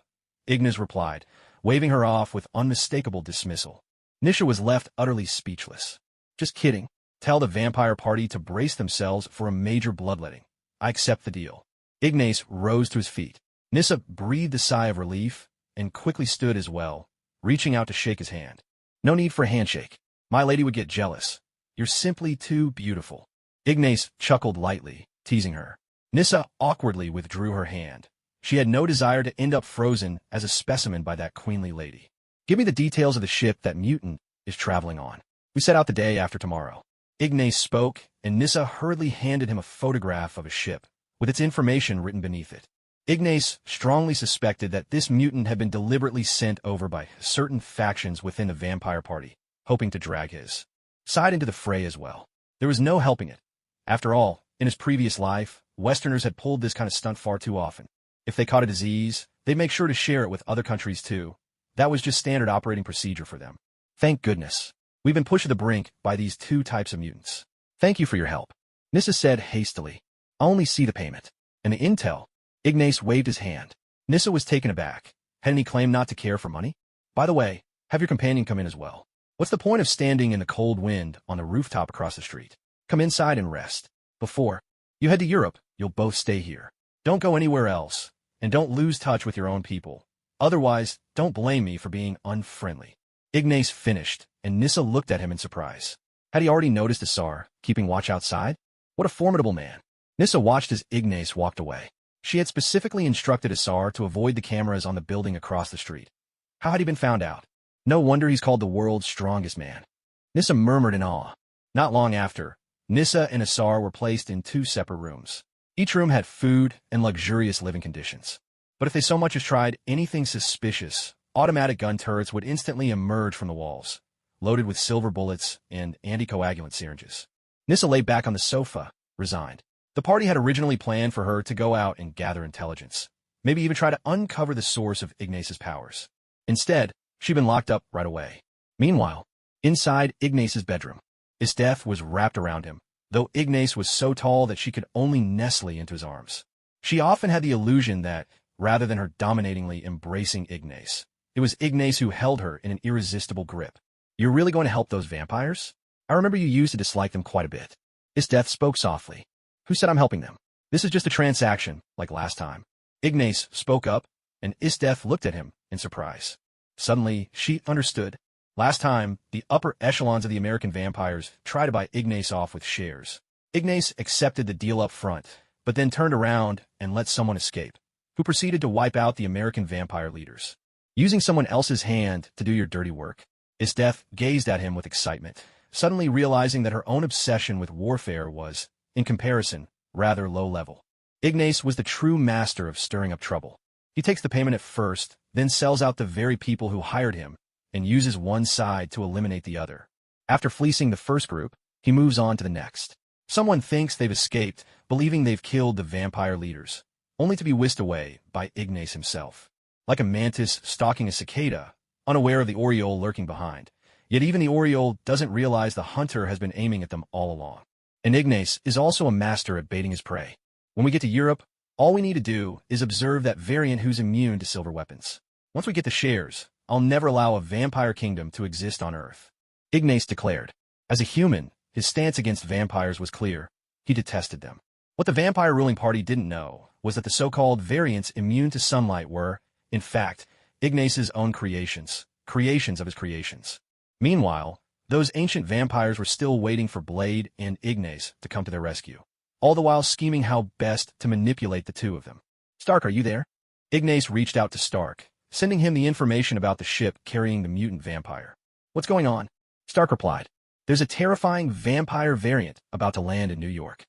Ignas replied, waving her off with unmistakable dismissal. Nisha was left utterly speechless. Just kidding. Tell the vampire party to brace themselves for a major bloodletting. I accept the deal. Ignas rose to his feet. Nissa breathed a sigh of relief and quickly stood as well, reaching out to shake his hand. No need for a handshake. My lady would get jealous. You're simply too beautiful. Ignas chuckled lightly, teasing her. Nissa awkwardly withdrew her hand. She had no desire to end up frozen as a specimen by that queenly lady. Give me the details of the ship that mutant is traveling on. We set out the day after tomorrow. Ignas spoke, and Nissa hurriedly handed him a photograph of a ship, with its information written beneath it. Ignas strongly suspected that this mutant had been deliberately sent over by certain factions within the vampire party, hoping to drag his side into the fray as well. There was no helping it. After all, in his previous life, Westerners had pulled this kind of stunt far too often. If they caught a disease, they'd make sure to share it with other countries too. That was just standard operating procedure for them. Thank goodness. We've been pushed to the brink by these two types of mutants. Thank you for your help. Nissa said hastily. I only see the payment. And the intel. Ignace waved his hand. Nissa was taken aback. Hadn't he claimed not to care for money? By the way, have your companion come in as well. What's the point of standing in the cold wind on the rooftop across the street? Come inside and rest. Before you head to Europe, you'll both stay here. Don't go anywhere else, and don't lose touch with your own people. Otherwise, don't blame me for being unfriendly. Ignace finished, and Nissa looked at him in surprise. Had he already noticed Azure keeping watch outside? What a formidable man. Nissa watched as Ignace walked away. She had specifically instructed Azure to avoid the cameras on the building across the street. How had he been found out? No wonder he's called the world's strongest man. Nissa murmured in awe. Not long after, Nissa and Azure were placed in 2 separate rooms. Each room had food and luxurious living conditions. But if they so much as tried anything suspicious, automatic gun turrets would instantly emerge from the walls, loaded with silver bullets and anticoagulant syringes. Nissa lay back on the sofa, resigned. The party had originally planned for her to go out and gather intelligence, maybe even try to uncover the source of Ignace's powers. Instead, she'd been locked up right away. Meanwhile, inside Ignace's bedroom, Esdeath was wrapped around him, though Ignace was so tall that she could only nestle into his arms. She often had the illusion that, rather than her dominatingly embracing Ignace, it was Ignace who held her in an irresistible grip. You're really going to help those vampires? I remember you used to dislike them quite a bit. Esdeath spoke softly. Who said I'm helping them? This is just a transaction, like last time. Ignace spoke up, and Esdeath looked at him in surprise. Suddenly, she understood. Last time, the upper echelons of the American vampires tried to buy Ignace off with shares. Ignace accepted the deal up front, but then turned around and let someone escape, who proceeded to wipe out the American vampire leaders. Using someone else's hand to do your dirty work. Esdeath gazed at him with excitement, suddenly realizing that her own obsession with warfare was, in comparison, rather low level. Ignace was the true master of stirring up trouble. He takes the payment at first, then sells out the very people who hired him, and uses one side to eliminate the other. After fleecing the first group, he moves on to the next. Someone thinks they've escaped, believing they've killed the vampire leaders, only to be whisked away by Ignace himself. Like a mantis stalking a cicada, unaware of the Oriole lurking behind. Yet even the Oriole doesn't realize the hunter has been aiming at them all along. And Ignace is also a master at baiting his prey. When we get to Europe, all we need to do is observe that variant who's immune to silver weapons. Once we get the shares, I'll never allow a vampire kingdom to exist on Earth. Ignace declared. As a human, his stance against vampires was clear. He detested them. What the vampire ruling party didn't know was that the so-called variants immune to sunlight were, in fact, Ignace's own creations of his creations. Meanwhile, those ancient vampires were still waiting for Blade and Ignace to come to their rescue, all the while scheming how best to manipulate the two of them. Stark, are you there? Ignace reached out to Stark, sending him the information about the ship carrying the mutant vampire. What's going on? Stark replied. There's a terrifying vampire variant about to land in New York.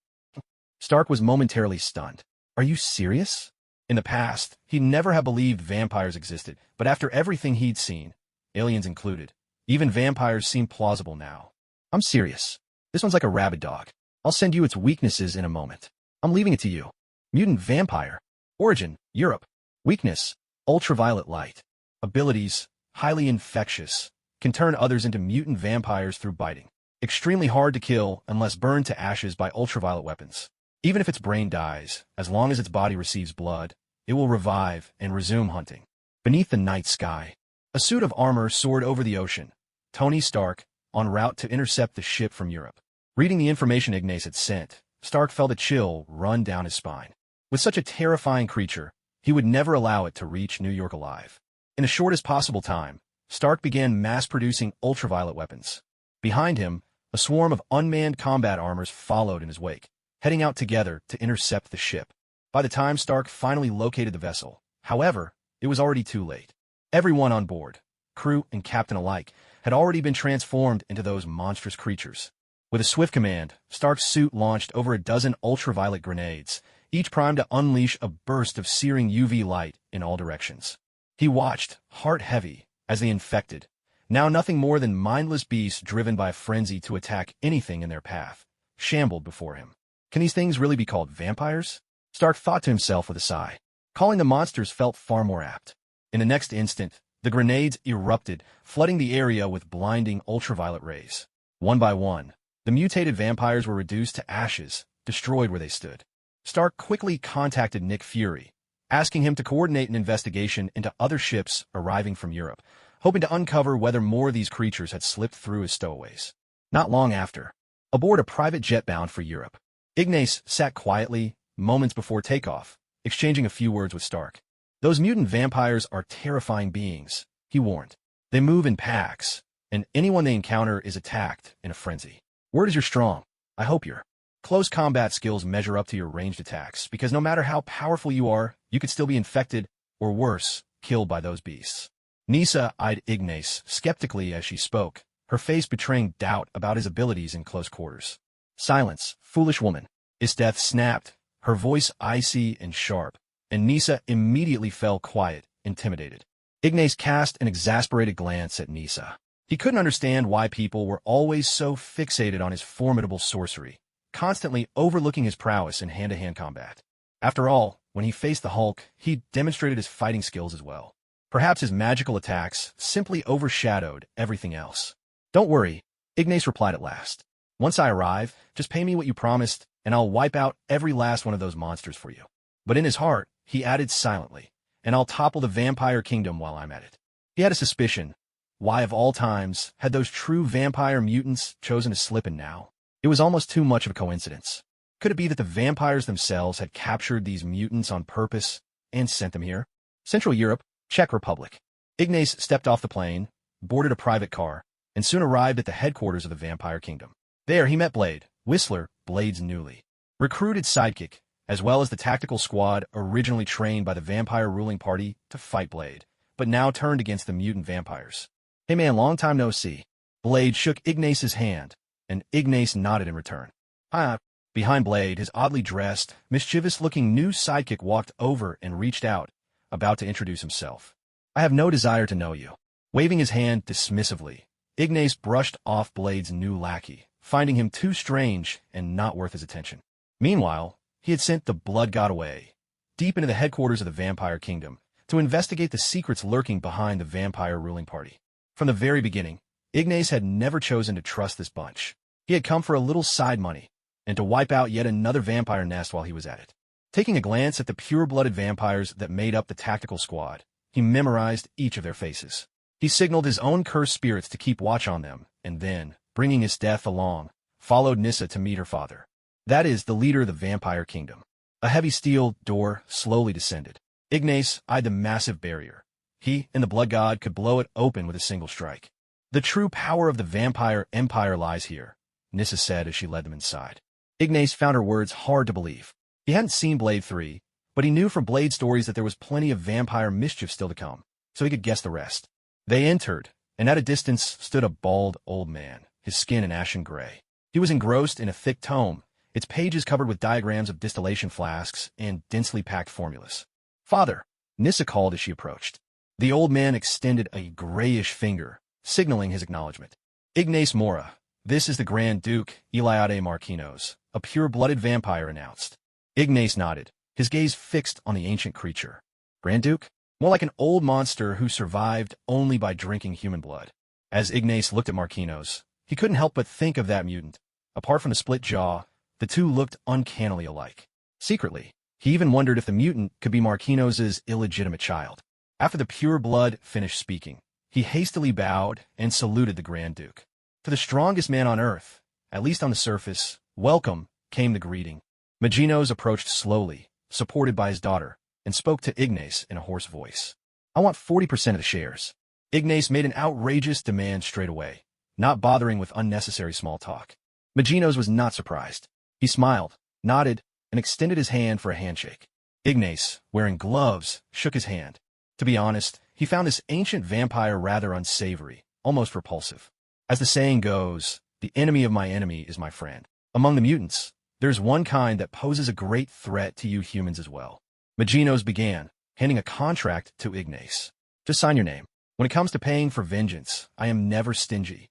Stark was momentarily stunned. Are you serious? In the past, he'd never have believed vampires existed, but after everything he'd seen, aliens included, even vampires seem plausible now. I'm serious. This one's like a rabid dog. I'll send you its weaknesses in a moment. I'm leaving it to you. Mutant vampire. Origin, Europe. Weakness, ultraviolet light. Abilities, highly infectious. Can turn others into mutant vampires through biting. Extremely hard to kill unless burned to ashes by ultraviolet weapons. Even if its brain dies, as long as its body receives blood, it will revive and resume hunting. Beneath the night sky, a suit of armor soared over the ocean. Tony Stark, en route to intercept the ship from Europe. Reading the information Ignace had sent, Stark felt a chill run down his spine. With such a terrifying creature, he would never allow it to reach New York alive. In the shortest possible time, Stark began mass-producing ultraviolet weapons. Behind him, a swarm of unmanned combat armors followed in his wake, heading out together to intercept the ship. By the time Stark finally located the vessel, however, it was already too late. Everyone on board, crew and captain alike, had already been transformed into those monstrous creatures. With a swift command, Stark's suit launched over a dozen ultraviolet grenades, each primed to unleash a burst of searing UV light in all directions. He watched, heart heavy, as they infected, now nothing more than mindless beasts driven by a frenzy to attack anything in their path, shambled before him. Can these things really be called vampires? Stark thought to himself with a sigh. Calling them monsters felt far more apt. In the next instant, the grenades erupted, flooding the area with blinding ultraviolet rays. One by one, the mutated vampires were reduced to ashes, destroyed where they stood. Stark quickly contacted Nick Fury, asking him to coordinate an investigation into other ships arriving from Europe, hoping to uncover whether more of these creatures had slipped through as stowaways. Not long after, aboard a private jet bound for Europe, Ignas sat quietly moments before takeoff, exchanging a few words with Stark. "Those mutant vampires are terrifying beings," he warned. "They move in packs, and anyone they encounter is attacked in a frenzy. Word is you're strong. I hope your close combat skills measure up to your ranged attacks, because no matter how powerful you are, you could still be infected, or worse, killed by those beasts." Nissa eyed Ignas skeptically as she spoke, her face betraying doubt about his abilities in close quarters. "Silence, foolish woman," Esdeath snapped, her voice icy and sharp, and Nissa immediately fell quiet, intimidated. Ignas cast an exasperated glance at Nissa. He couldn't understand why people were always so fixated on his formidable sorcery, constantly overlooking his prowess in hand-to-hand combat. After all, when he faced the Hulk, he demonstrated his fighting skills as well. Perhaps his magical attacks simply overshadowed everything else. "Don't worry," Ignas replied at last. "Once I arrive, just pay me what you promised, and I'll wipe out every last one of those monsters for you." But in his heart, he added silently, "And I'll topple the vampire kingdom while I'm at it." He had a suspicion. Why, of all times, had those true vampire mutants chosen to slip in now? It was almost too much of a coincidence. Could it be that the vampires themselves had captured these mutants on purpose and sent them here? Central Europe, Czech Republic. Ignas stepped off the plane, boarded a private car, and soon arrived at the headquarters of the Vampire Kingdom. There he met Blade, Whistler, Blade's newly recruited sidekick, as well as the tactical squad originally trained by the vampire ruling party to fight Blade, but now turned against the mutant vampires. "Hey man, long time no see." Blade shook Ignas's hand, and Ignas nodded in return. "Hi." Behind Blade, his oddly dressed, mischievous-looking new sidekick walked over and reached out, about to introduce himself. "I have no desire to know you." Waving his hand dismissively, Ignas brushed off Blade's new lackey, finding him too strange and not worth his attention. Meanwhile, he had sent the Blood God away, deep into the headquarters of the Vampire Kingdom, to investigate the secrets lurking behind the vampire ruling party. From the very beginning, Ignas had never chosen to trust this bunch. He had come for a little side money, and to wipe out yet another vampire nest while he was at it. Taking a glance at the pure-blooded vampires that made up the tactical squad, he memorized each of their faces. He signaled his own cursed spirits to keep watch on them, and then, bringing Esdeath along, followed Nissa to meet her father. That is, the leader of the Vampire Kingdom. A heavy steel door slowly descended. Ignas eyed the massive barrier. He and the Blood God could blow it open with a single strike. "The true power of the vampire empire lies here," Nissa said as she led them inside. Ignas found her words hard to believe. He hadn't seen Blade 3, but he knew from Blade stories that there was plenty of vampire mischief still to come, so he could guess the rest. They entered, and at a distance stood a bald old man, his skin an ashen gray. He was engrossed in a thick tome, its pages covered with diagrams of distillation flasks and densely packed formulas. "Father," Nissa called as she approached. The old man extended a grayish finger, signaling his acknowledgement. "Ignas Morra, this is the Grand Duke Eliade Marquinos," a pure-blooded vampire announced. Ignas nodded, his gaze fixed on the ancient creature. "Grand Duke? More like an old monster who survived only by drinking human blood." As Ignas looked at Marquinos, he couldn't help but think of that mutant. Apart from the split jaw, the two looked uncannily alike. Secretly, he even wondered if the mutant could be Marquinos' illegitimate child. After the pure blood finished speaking, he hastily bowed and saluted the Grand Duke. To the strongest man on Earth, at least on the surface, welcome, came the greeting. Marquinos approached slowly, supported by his daughter, and spoke to Ignas in a hoarse voice. "I want 40% of the shares." Ignas made an outrageous demand straight away, not bothering with unnecessary small talk. Marquinos was not surprised. He smiled, nodded, and extended his hand for a handshake. Ignas, wearing gloves, shook his hand. To be honest, he found this ancient vampire rather unsavory, almost repulsive. As the saying goes, the enemy of my enemy is my friend. Among the mutants, there's one kind that poses a great threat to you humans as well. Marquinos began, handing a contract to Ignas. "Just sign your name. When it comes to paying for vengeance, I am never stingy."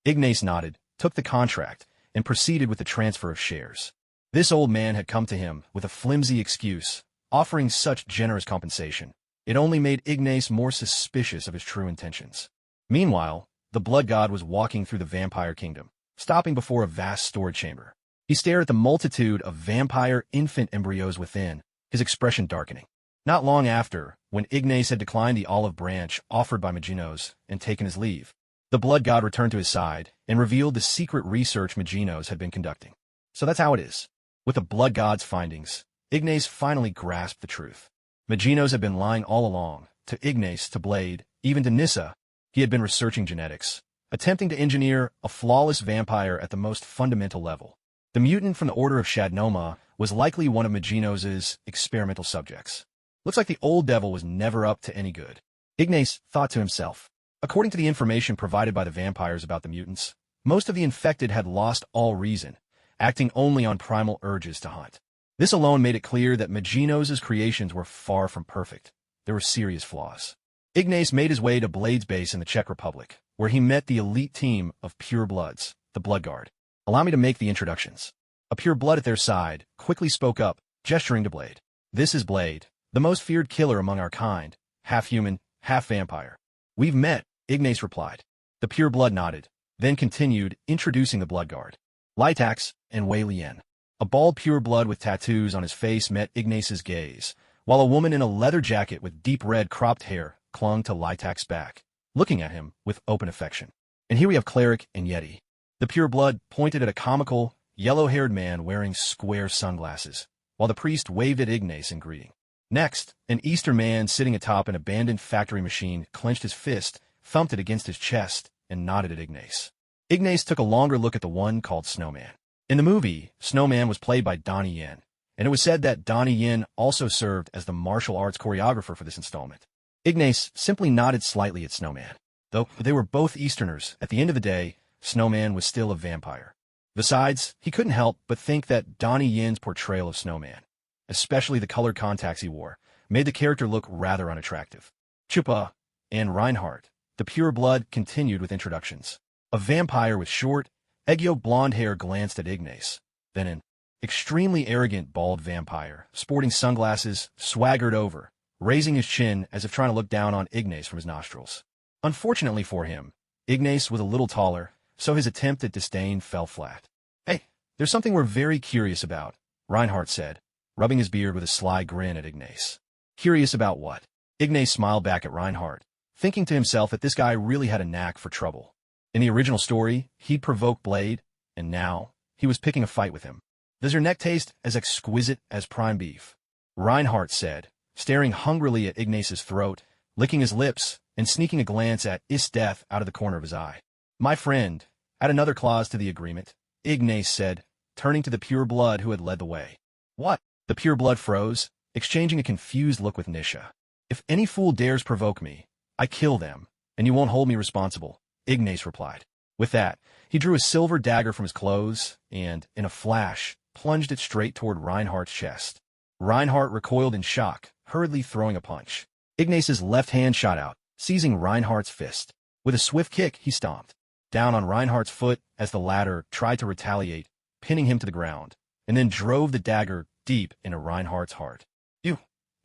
Ignas nodded, took the contract, and proceeded with the transfer of shares. This old man had come to him with a flimsy excuse, offering such generous compensation. It only made Ignas more suspicious of his true intentions. Meanwhile, the Blood God was walking through the Vampire Kingdom, stopping before a vast storage chamber. He stared at the multitude of vampire infant embryos within, his expression darkening. Not long after, when Ignas had declined the olive branch offered by Maginos and taken his leave, the blood god returned to his side and revealed the secret research Maginos had been conducting. So that's how it is. With the blood god's findings, Ignas finally grasped the truth. Maginos had been lying all along, to Ignas, to Blade, even to Nissa. He had been researching genetics, attempting to engineer a flawless vampire at the most fundamental level. The mutant from the Order of Shadnoma was likely one of Maginos' experimental subjects. Looks like the old devil was never up to any good, Ignas thought to himself. According to the information provided by the vampires about the mutants, most of the infected had lost all reason, acting only on primal urges to hunt. This alone made it clear that Maginos' creations were far from perfect. There were serious flaws. Ignas made his way to Blade's base in the Czech Republic, where he met the elite team of Pure Bloods, the Blood Guard. Allow me to make the introductions. A Pure Blood at their side quickly spoke up, gesturing to Blade. This is Blade, the most feared killer among our kind, half human, half vampire. We've met, Ignas replied. The Pure Blood nodded, then continued, introducing the Blood Guard. Litax and Wei Lian. A bald Pure Blood with tattoos on his face met Ignas's gaze, while a woman in a leather jacket with deep red cropped hair clung to Litax's back, looking at him with open affection. And here we have Cleric and Yeti. The Pure Blood pointed at a comical, yellow-haired man wearing square sunglasses, while the priest waved at Ignas in greeting. Next, an Eastern man sitting atop an abandoned factory machine clenched his fist, thumped it against his chest, and nodded at Ignas. Ignas took a longer look at the one called Snowman. In the movie, Snowman was played by Donnie Yen, and it was said that Donnie Yen also served as the martial arts choreographer for this installment. Ignas simply nodded slightly at Snowman. Though they were both Easterners, at the end of the day, Snowman was still a vampire. Besides, he couldn't help but think that Donnie Yen's portrayal of Snowman, especially the colored contacts he wore, made the character look rather unattractive. Chupa and Reinhardt, the Pure Blood, continued with introductions. A vampire with short, egg-yolk blonde hair glanced at Ignas. Then an extremely arrogant bald vampire, sporting sunglasses, swaggered over, raising his chin as if trying to look down on Ignas from his nostrils. Unfortunately for him, Ignas was a little taller, so his attempt at disdain fell flat. Hey, there's something we're very curious about, Reinhardt said, rubbing his beard with a sly grin at Ignas. Curious about what? Ignas smiled back at Reinhardt, thinking to himself that this guy really had a knack for trouble. In the original story, he'd provoked Blade, and now he was picking a fight with him. Does your neck taste as exquisite as prime beef? Reinhardt said, staring hungrily at Ignas's throat, licking his lips, and sneaking a glance at Esdeath out of the corner of his eye. My friend, add another clause to the agreement, Ignas said, turning to the Pure Blood who had led the way. What? The Pure Blood froze, exchanging a confused look with Nisha. If any fool dares provoke me, I kill them, and you won't hold me responsible, Ignas replied. With that, he drew a silver dagger from his clothes and, in a flash, plunged it straight toward Reinhardt's chest. Reinhardt recoiled in shock, hurriedly throwing a punch. Ignas's left hand shot out, seizing Reinhardt's fist. With a swift kick, he stomped down on Reinhardt's foot as the latter tried to retaliate, pinning him to the ground, and then drove the dagger deep into Reinhardt's heart.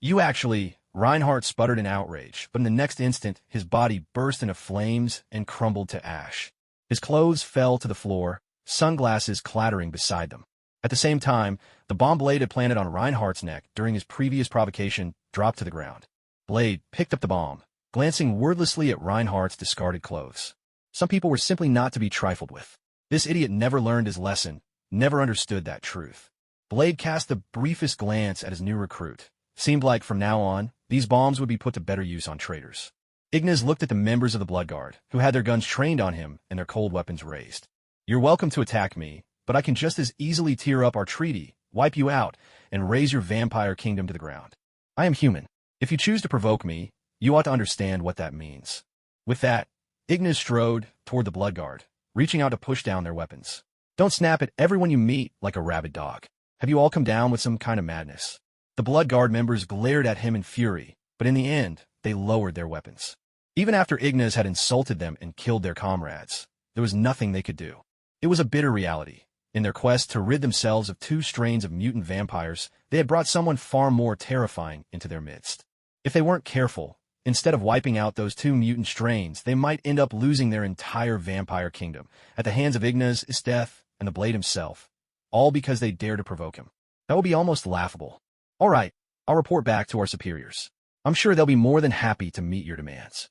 You actually, Reinhardt sputtered in outrage, but in the next instant, his body burst into flames and crumbled to ash. His clothes fell to the floor, sunglasses clattering beside them. At the same time, the bomb Blade had planted on Reinhardt's neck during his previous provocation dropped to the ground. Blade picked up the bomb, glancing wordlessly at Reinhardt's discarded clothes. Some people were simply not to be trifled with. This idiot never learned his lesson, never understood that truth. Blade cast the briefest glance at his new recruit. Seemed like from now on, these bombs would be put to better use on traitors. Ignas looked at the members of the Blood Guard, who had their guns trained on him and their cold weapons raised. You're welcome to attack me, but I can just as easily tear up our treaty, wipe you out, and raze your vampire kingdom to the ground. I am human. If you choose to provoke me, you ought to understand what that means. With that, Ignas strode toward the Blood Guard, reaching out to push down their weapons. Don't snap at everyone you meet like a rabid dog. Have you all come down with some kind of madness? The Blood Guard members glared at him in fury, but in the end, they lowered their weapons. Even after Ignas had insulted them and killed their comrades, there was nothing they could do. It was a bitter reality. In their quest to rid themselves of two strains of mutant vampires, they had brought someone far more terrifying into their midst. If they weren't careful, instead of wiping out those two mutant strains, they might end up losing their entire vampire kingdom at the hands of Ignas, Esdeath, and the Blade himself. all because they dare to provoke him. That would be almost laughable. All right, I'll report back to our superiors. I'm sure they'll be more than happy to meet your demands.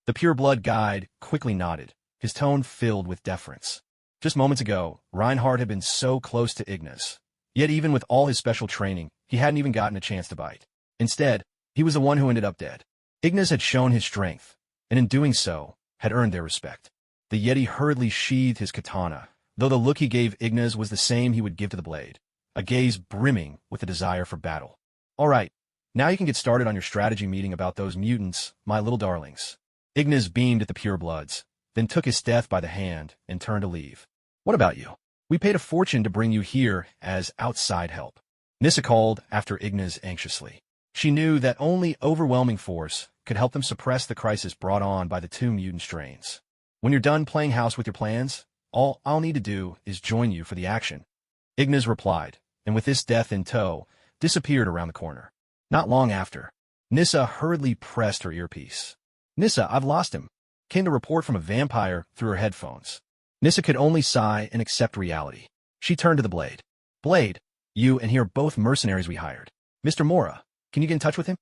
The pureblood guide quickly nodded, his tone filled with deference. Just moments ago, Reinhardt had been so close to Ignas. Yet even with all his special training, he hadn't even gotten a chance to bite. Instead, he was the one who ended up dead. Ignas had shown his strength, and in doing so, had earned their respect. The Yeti hurriedly sheathed his katana, though the look he gave Ignas was the same he would give to the blade, a gaze brimming with a desire for battle. All right, now you can get started on your strategy meeting about those mutants, my little darlings. Ignas beamed at the purebloods, then took Esdeath by the hand and turned to leave. What about you? We paid a fortune to bring you here as outside help. Nissa called after Ignas anxiously. She knew that only overwhelming force could help them suppress the crisis brought on by the two mutant strains. When you're done playing house with your plans, all I'll need to do is join you for the action. Ignas replied, and with Esdeath in tow, disappeared around the corner. Not long after, Nissa hurriedly pressed her earpiece. Nissa, I've lost him, came the report from a vampire through her headphones. Nissa could only sigh and accept reality. She turned to the Blade. Blade, you and he are both mercenaries we hired. Mr. Morra, can you get in touch with him?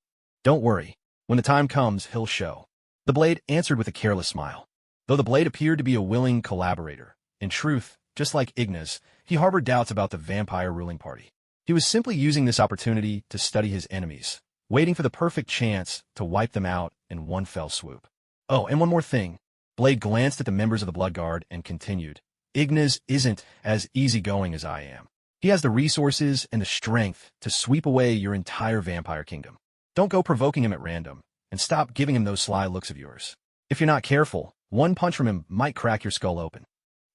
Don't worry. When the time comes, he'll show. The Blade answered with a careless smile. Though the Blade appeared to be a willing collaborator, in truth, just like Ignas, he harbored doubts about the vampire ruling party. He was simply using this opportunity to study his enemies, waiting for the perfect chance to wipe them out in one fell swoop. Oh, and one more thing. Blade glanced at the members of the Blood Guard and continued. Ignas isn't as easygoing as I am. He has the resources and the strength to sweep away your entire vampire kingdom. Don't go provoking him at random, and stop giving him those sly looks of yours. If you're not careful, one punch from him might crack your skull open.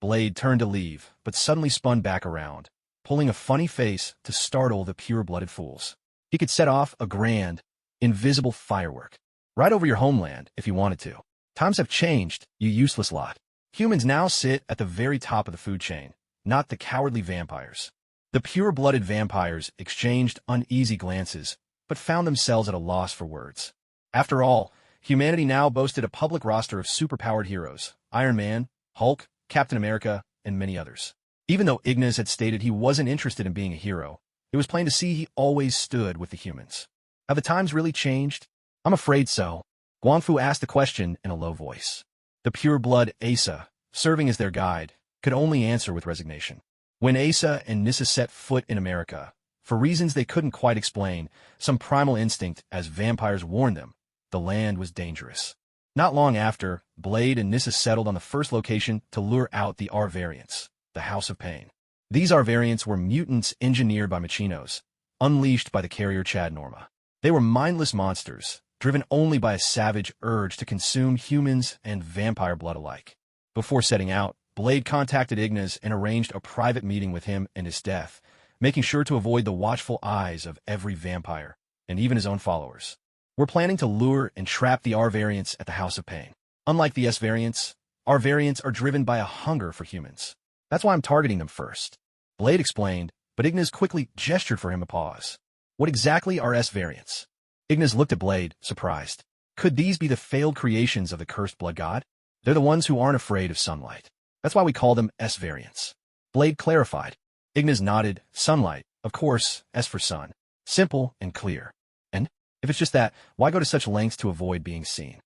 Blade turned to leave, but suddenly spun back around, pulling a funny face to startle the pure-blooded fools. He could set off a grand, invisible firework right over your homeland if he wanted to. Times have changed, you useless lot. Humans now sit at the very top of the food chain, not the cowardly vampires. The pure-blooded vampires exchanged uneasy glances, but found themselves at a loss for words. After all, humanity now boasted a public roster of superpowered heroes, Iron Man, Hulk, Captain America, and many others. Even though Ignas had stated he wasn't interested in being a hero, it was plain to see he always stood with the humans. Have the times really changed? I'm afraid so. Guangfu asked the question in a low voice. The pure-blood Asa, serving as their guide, could only answer with resignation. When Asa and Nissa set foot in America, for reasons they couldn't quite explain, some primal instinct, as vampires warned them, the land was dangerous. Not long after, Blade and Nissa settled on the first location to lure out the R variants, the House of Pain. These R variants were mutants engineered by Machinos, unleashed by the carrier Chad Norma. They were mindless monsters, driven only by a savage urge to consume humans and vampire blood alike. Before setting out, Blade contacted Ignas and arranged a private meeting with him and Esdeath, making sure to avoid the watchful eyes of every vampire, and even his own followers. We're planning to lure and trap the R variants at the House of Pain. Unlike the S variants, R variants are driven by a hunger for humans. That's why I'm targeting them first. Blade explained, but Ignas quickly gestured for him to pause. What exactly are S variants? Ignas looked at Blade, surprised. Could these be the failed creations of the cursed blood god? They're the ones who aren't afraid of sunlight. That's why we call them S variants. Blade clarified. Ignas nodded. Sunlight, of course, S for sun. Simple and clear. And, if it's just that, why go to such lengths to avoid being seen?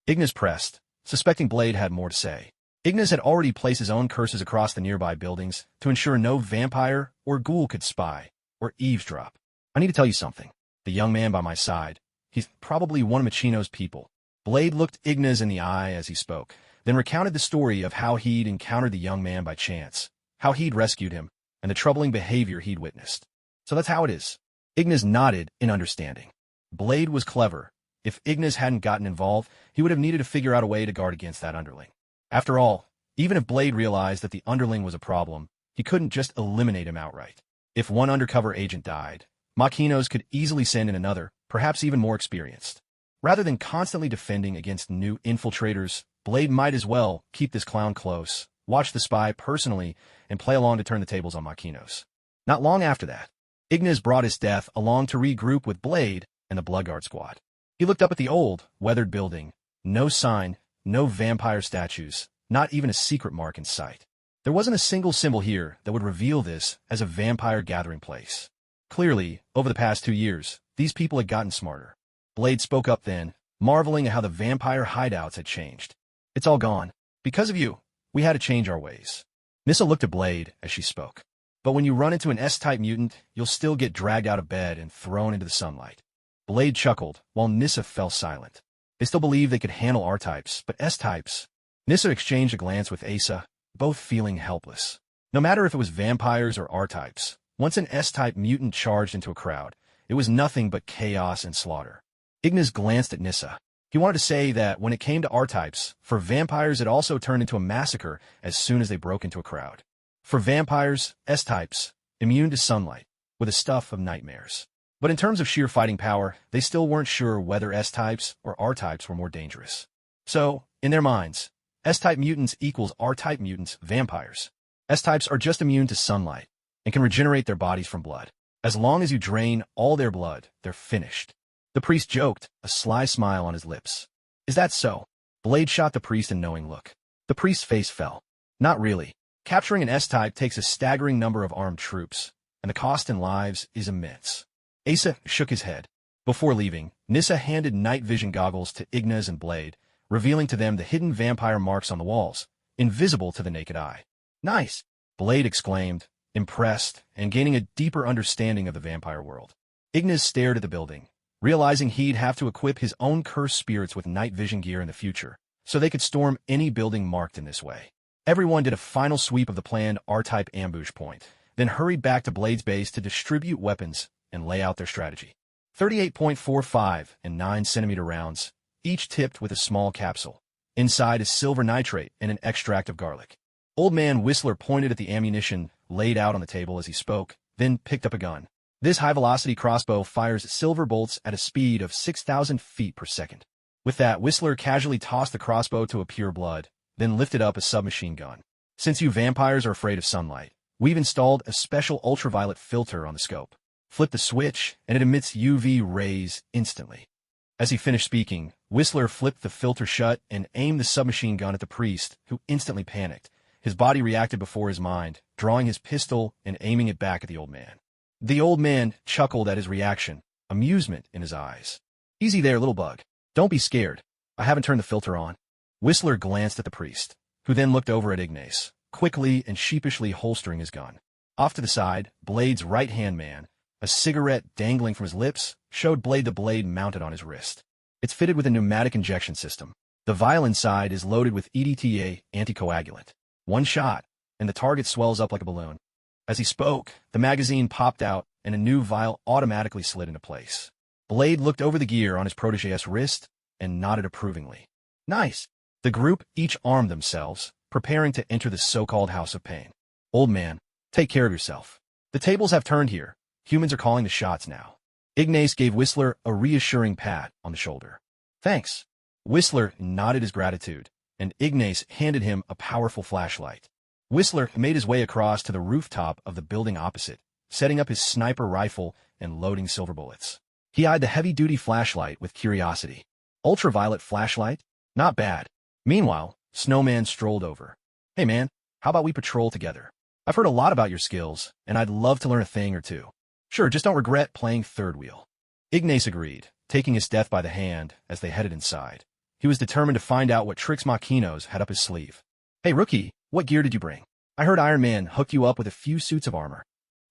Ignas pressed, suspecting Blade had more to say. Ignas had already placed his own curses across the nearby buildings to ensure no vampire or ghoul could spy or eavesdrop. I need to tell you something. The young man by my side, he's probably one of Machino's people. Blade looked Ignas in the eye as he spoke, then recounted the story of how he'd encountered the young man by chance, how he'd rescued him, and the troubling behavior he'd witnessed. So that's how it is. Ignas nodded in understanding. Blade was clever. If Ignas hadn't gotten involved, he would have needed to figure out a way to guard against that underling. After all, even if Blade realized that the underling was a problem, he couldn't just eliminate him outright. If one undercover agent died, Machinos could easily send in another, perhaps even more experienced. Rather than constantly defending against new infiltrators, Blade might as well keep this clown close, watch the spy personally, and play along to turn the tables on Machinos. Not long after that, Ignas brought Esdeath along to regroup with Blade and the Bloodguard squad. He looked up at the old, weathered building. No sign, no vampire statues, not even a secret mark in sight. There wasn't a single symbol here that would reveal this as a vampire gathering place. Clearly, over the past 2 years, these people had gotten smarter. Blade spoke up then, marveling at how the vampire hideouts had changed. It's all gone. Because of you, we had to change our ways. Nissa looked at Blade as she spoke. But when you run into an S-type mutant, you'll still get dragged out of bed and thrown into the sunlight. Blade chuckled, while Nissa fell silent. They still believed they could handle R-types, but S-types... Nissa exchanged a glance with Asa, both feeling helpless. No matter if it was vampires or R-types, once an S-type mutant charged into a crowd, it was nothing but chaos and slaughter. Ignas glanced at Nissa. He wanted to say that when it came to R-types, for vampires it also turned into a massacre as soon as they broke into a crowd. For vampires, S-types, immune to sunlight, were the stuff of nightmares. But in terms of sheer fighting power, they still weren't sure whether S-types or R-types were more dangerous. So, in their minds, S-type mutants equals R-type mutants, vampires. S-types are just immune to sunlight and can regenerate their bodies from blood. As long as you drain all their blood, they're finished. The priest joked, a sly smile on his lips. Is that so? Blade shot the priest a knowing look. The priest's face fell. Not really. Capturing an S-type takes a staggering number of armed troops, and the cost in lives is immense. Asa shook his head. Before leaving, Nissa handed night vision goggles to Ignas and Blade, revealing to them the hidden vampire marks on the walls, invisible to the naked eye. Nice! Blade exclaimed, impressed and gaining a deeper understanding of the vampire world. Ignas stared at the building, realizing he'd have to equip his own cursed spirits with night vision gear in the future, so they could storm any building marked in this way. Everyone did a final sweep of the planned R-type ambush point, then hurried back to Blade's base to distribute weapons and lay out their strategy. 38.45 and 9-centimeter rounds, each tipped with a small capsule. Inside is silver nitrate and an extract of garlic. Old Man Whistler pointed at the ammunition laid out on the table as he spoke, then picked up a gun. This high-velocity crossbow fires silver bolts at a speed of 6,000 feet per second. With that, Whistler casually tossed the crossbow to a pure blood, then lifted up a submachine gun. Since you vampires are afraid of sunlight, we've installed a special ultraviolet filter on the scope. Flip the switch, and it emits UV rays instantly. As he finished speaking, Whistler flipped the filter shut and aimed the submachine gun at the priest, who instantly panicked. His body reacted before his mind, drawing his pistol and aiming it back at the old man. The old man chuckled at his reaction, amusement in his eyes. Easy there, little bug. Don't be scared. I haven't turned the filter on. Whistler glanced at the priest, who then looked over at Ignas, quickly and sheepishly holstering his gun. Off to the side, Blade's right-hand man, a cigarette dangling from his lips, showed Blade the blade mounted on his wrist. It's fitted with a pneumatic injection system. The vial inside is loaded with EDTA anticoagulant. One shot, and the target swells up like a balloon. As he spoke, the magazine popped out, and a new vial automatically slid into place. Blade looked over the gear on his protégé's wrist and nodded approvingly. Nice! The group each armed themselves, preparing to enter the so-called House of Pain. Old man, take care of yourself. The tables have turned here. Humans are calling the shots now. Ignas gave Whistler a reassuring pat on the shoulder. Thanks. Whistler nodded his gratitude, and Ignas handed him a powerful flashlight. Whistler made his way across to the rooftop of the building opposite, setting up his sniper rifle and loading silver bullets. He eyed the heavy-duty flashlight with curiosity. Ultraviolet flashlight? Not bad. Meanwhile, Snowman strolled over. Hey man, how about we patrol together? I've heard a lot about your skills, and I'd love to learn a thing or two. Sure, just don't regret playing third wheel. Ignas agreed, taking Esdeath by the hand as they headed inside. He was determined to find out what tricks Machinos had up his sleeve. Hey rookie, what gear did you bring? I heard Iron Man hooked you up with a few suits of armor.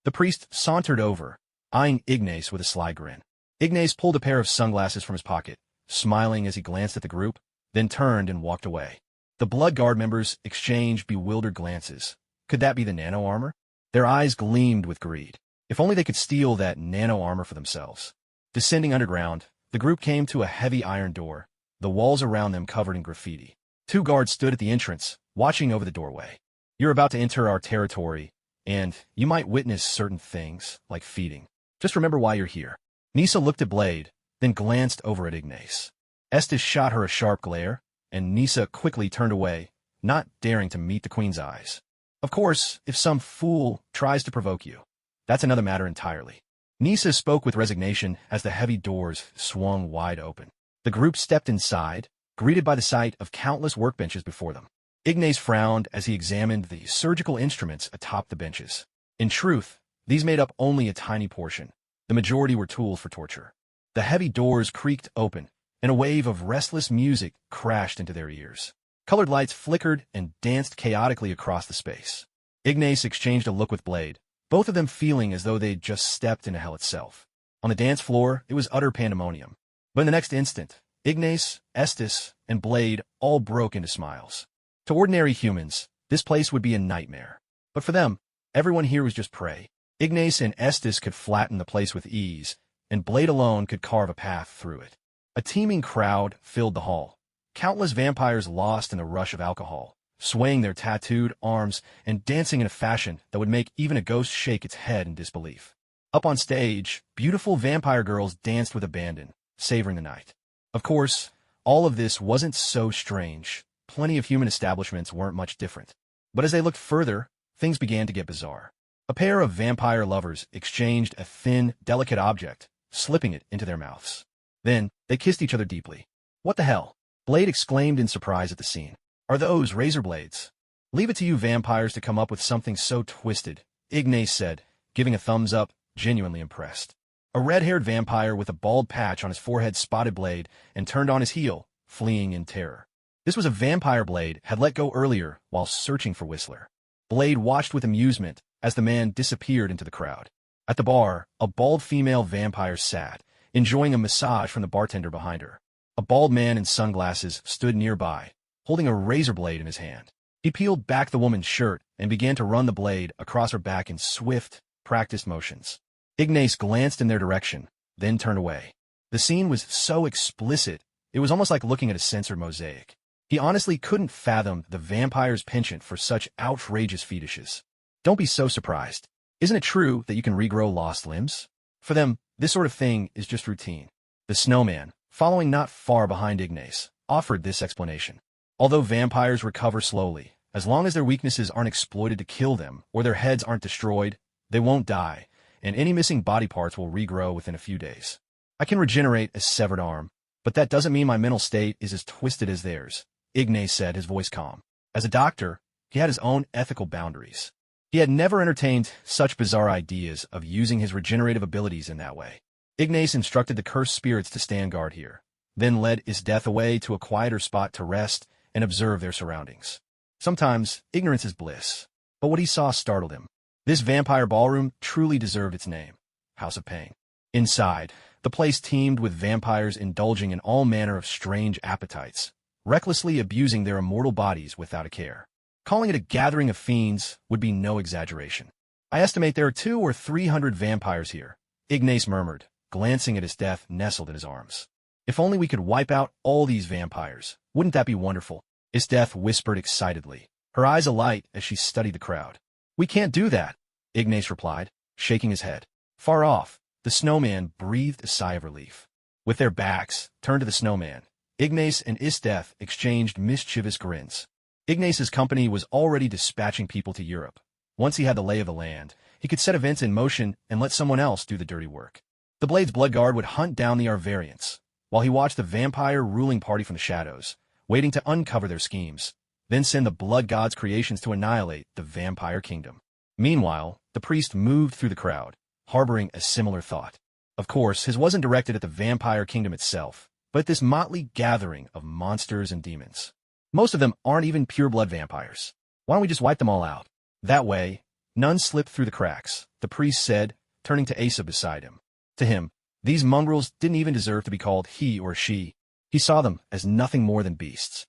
The priest sauntered over, eyeing Ignas with a sly grin. Ignas pulled a pair of sunglasses from his pocket, smiling as he glanced at the group, then turned and walked away. The Blood Guard members exchanged bewildered glances. Could that be the nano armor? Their eyes gleamed with greed. If only they could steal that nano armor for themselves. Descending underground, the group came to a heavy iron door, the walls around them covered in graffiti. 2 guards stood at the entrance, watching over the doorway. You're about to enter our territory, and you might witness certain things, like feeding. Just remember why you're here. Nissa looked at Blade, then glanced over at Ignas. Estes shot her a sharp glare, and Nissa quickly turned away, not daring to meet the Queen's eyes. Of course, if some fool tries to provoke you, that's another matter entirely. Nissa spoke with resignation as the heavy doors swung wide open. The group stepped inside, greeted by the sight of countless workbenches before them. Ignas frowned as he examined the surgical instruments atop the benches. In truth, these made up only a tiny portion. The majority were tools for torture. The heavy doors creaked open, and a wave of restless music crashed into their ears. Colored lights flickered and danced chaotically across the space. Ignas exchanged a look with Blade, both of them feeling as though they'd just stepped into hell itself. On the dance floor, it was utter pandemonium. But in the next instant, Ignas, Esdeath, and Blade all broke into smiles. To ordinary humans, this place would be a nightmare. But for them, everyone here was just prey. Ignas and Esdeath could flatten the place with ease, and Blade alone could carve a path through it. A teeming crowd filled the hall. Countless vampires lost in the rush of alcohol, swaying their tattooed arms and dancing in a fashion that would make even a ghost shake its head in disbelief. Up on stage, beautiful vampire girls danced with abandon, savoring the night. Of course, all of this wasn't so strange. Plenty of human establishments weren't much different. But as they looked further, things began to get bizarre. A pair of vampire lovers exchanged a thin, delicate object, slipping it into their mouths. Then, they kissed each other deeply. What the hell? Blade exclaimed in surprise at the scene. Are those razor blades? Leave it to you vampires to come up with something so twisted, Ignas said, giving a thumbs up, genuinely impressed. A red-haired vampire with a bald patch on his forehead spotted Blade and turned on his heel, fleeing in terror. This was a vampire Blade had let go earlier while searching for Whistler. Blade watched with amusement as the man disappeared into the crowd. At the bar, a bald female vampire sat, enjoying a massage from the bartender behind her. A bald man in sunglasses stood nearby, holding a razor blade in his hand. He peeled back the woman's shirt and began to run the blade across her back in swift, practiced motions. Ignas glanced in their direction, then turned away. The scene was so explicit, it was almost like looking at a censored mosaic. He honestly couldn't fathom the vampire's penchant for such outrageous fetishes. Don't be so surprised. Isn't it true that you can regrow lost limbs? For them, this sort of thing is just routine. The snowman, following not far behind Ignas, offered this explanation. Although vampires recover slowly, as long as their weaknesses aren't exploited to kill them or their heads aren't destroyed, they won't die, and any missing body parts will regrow within a few days. I can regenerate a severed arm, but that doesn't mean my mental state is as twisted as theirs, Ignas said, his voice calm. As a doctor, he had his own ethical boundaries. He had never entertained such bizarre ideas of using his regenerative abilities in that way. Ignas instructed the cursed spirits to stand guard here, then led Esdeath away to a quieter spot to rest and observe their surroundings. Sometimes, ignorance is bliss, but what he saw startled him. This vampire ballroom truly deserved its name, House of Pain. Inside, the place teemed with vampires indulging in all manner of strange appetites, recklessly abusing their immortal bodies without a care. Calling it a gathering of fiends would be no exaggeration. I estimate there are 200 or 300 vampires here, Ignas murmured, glancing at Esdeath nestled in his arms. If only we could wipe out all these vampires, wouldn't that be wonderful? Esdeath whispered excitedly, her eyes alight as she studied the crowd. We can't do that, Ignas replied, shaking his head. Far off, the snowman breathed a sigh of relief. With their backs turned to the snowman, Ignas and Esdeath exchanged mischievous grins. Ignas's company was already dispatching people to Europe. Once he had the lay of the land, he could set events in motion and let someone else do the dirty work. The Blade's Blood Guard would hunt down the Arvarians, while he watched the vampire ruling party from the shadows, waiting to uncover their schemes, then send the Blood God's creations to annihilate the vampire kingdom. Meanwhile, the priest moved through the crowd, harboring a similar thought. Of course, his wasn't directed at the vampire kingdom itself, but at this motley gathering of monsters and demons. Most of them aren't even pure-blood vampires. Why don't we just wipe them all out? That way, none slip through the cracks, the priest said, turning to Asa beside him. To him, these mongrels didn't even deserve to be called he or she. He saw them as nothing more than beasts.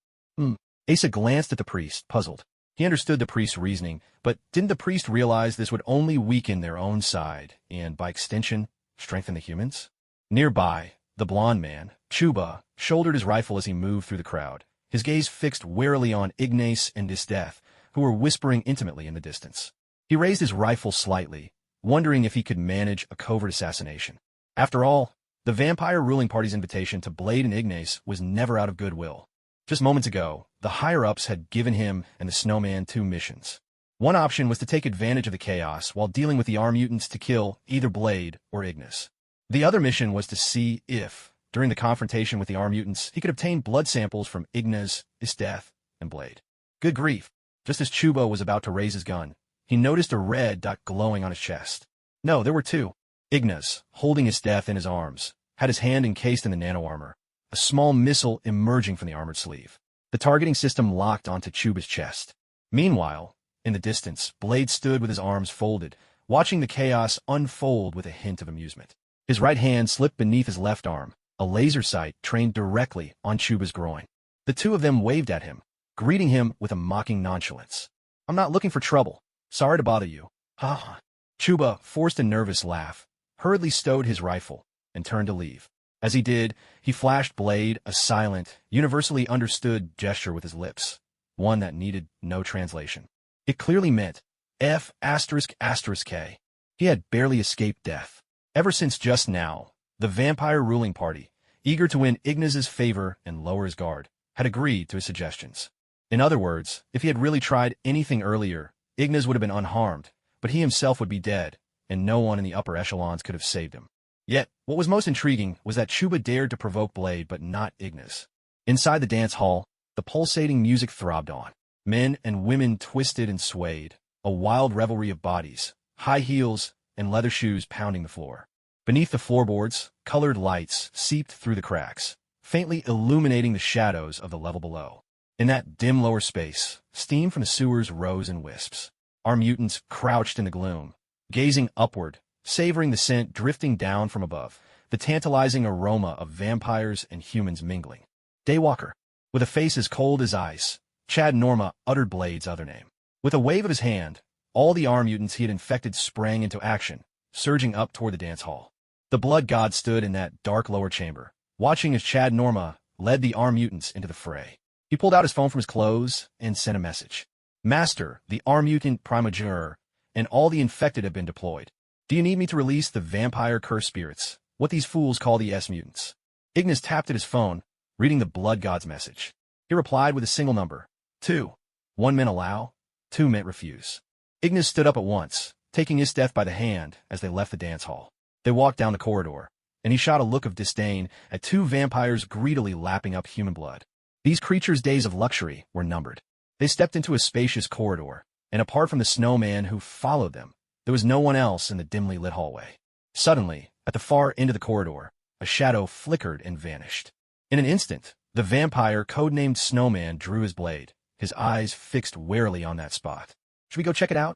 Asa glanced at the priest, puzzled. He understood the priest's reasoning, but didn't the priest realize this would only weaken their own side, and, by extension, strengthen the humans? Nearby, the blond man, Chuba, shouldered his rifle as he moved through the crowd, his gaze fixed warily on Ignas and Esdeath, who were whispering intimately in the distance. He raised his rifle slightly, wondering if he could manage a covert assassination. After all, the vampire ruling party's invitation to Blade and Ignas was never out of goodwill. Just moments ago, the higher-ups had given him and the snowman 2 missions. One option was to take advantage of the chaos while dealing with the arm mutants to kill either Blade or Ignas. The other mission was to see if, during the confrontation with the arm mutants, he could obtain blood samples from Ignas, Esdeath, and Blade. Good grief. Just as Chuba was about to raise his gun, he noticed a red dot glowing on his chest. No, there were two. Ignas, holding Esdeath in his arms, had his hand encased in the nano-armor, a small missile emerging from the armored sleeve. The targeting system locked onto Chuba's chest. Meanwhile, in the distance, Blade stood with his arms folded, watching the chaos unfold with a hint of amusement. His right hand slipped beneath his left arm, a laser sight trained directly on Chuba's groin. The two of them waved at him, greeting him with a mocking nonchalance. I'm not looking for trouble. Sorry to bother you. Ha ha. Chuba forced a nervous laugh, hurriedly stowed his rifle, and turned to leave. As he did, he flashed Blade a silent, universally understood gesture with his lips, one that needed no translation. It clearly meant F***K. He had barely escaped death. Ever since just now, the vampire ruling party, eager to win Ignas's favor and lower his guard, had agreed to his suggestions. In other words, if he had really tried anything earlier, Ignas would have been unharmed, but he himself would be dead, and no one in the upper echelons could have saved him. Yet, what was most intriguing was that Chuba dared to provoke Blade but not Ignas. Inside the dance hall, the pulsating music throbbed on. Men and women twisted and swayed, a wild revelry of bodies, high heels, and leather shoes pounding the floor. Beneath the floorboards, colored lights seeped through the cracks, faintly illuminating the shadows of the level below. In that dim lower space, steam from the sewers rose in wisps. Our mutants crouched in the gloom, gazing upward, savoring the scent drifting down from above, the tantalizing aroma of vampires and humans mingling. Daywalker. With a face as cold as ice, Chad Norma uttered Blade's other name. With a wave of his hand, all the arm mutants he had infected sprang into action, surging up toward the dance hall. The blood god stood in that dark lower chamber, watching as Chad Norma led the arm mutants into the fray. He pulled out his phone from his clothes and sent a message. Master, the arm mutant primogenitor, and all the infected have been deployed. Do you need me to release the vampire cursed spirits, what these fools call the S-mutants? Ignas tapped at his phone, reading the blood god's message. He replied with a single number. 2. 1 meant allow, 2 meant refuse. Ignas stood up at once, taking Esdeath by the hand as they left the dance hall. They walked down the corridor, and he shot a look of disdain at two vampires greedily lapping up human blood. These creatures' days of luxury were numbered. They stepped into a spacious corridor, and apart from the snowman who followed them, there was no one else in the dimly lit hallway. Suddenly, at the far end of the corridor, a shadow flickered and vanished. In an instant, the vampire codenamed Snowman drew his blade, his eyes fixed warily on that spot. Should we go check it out?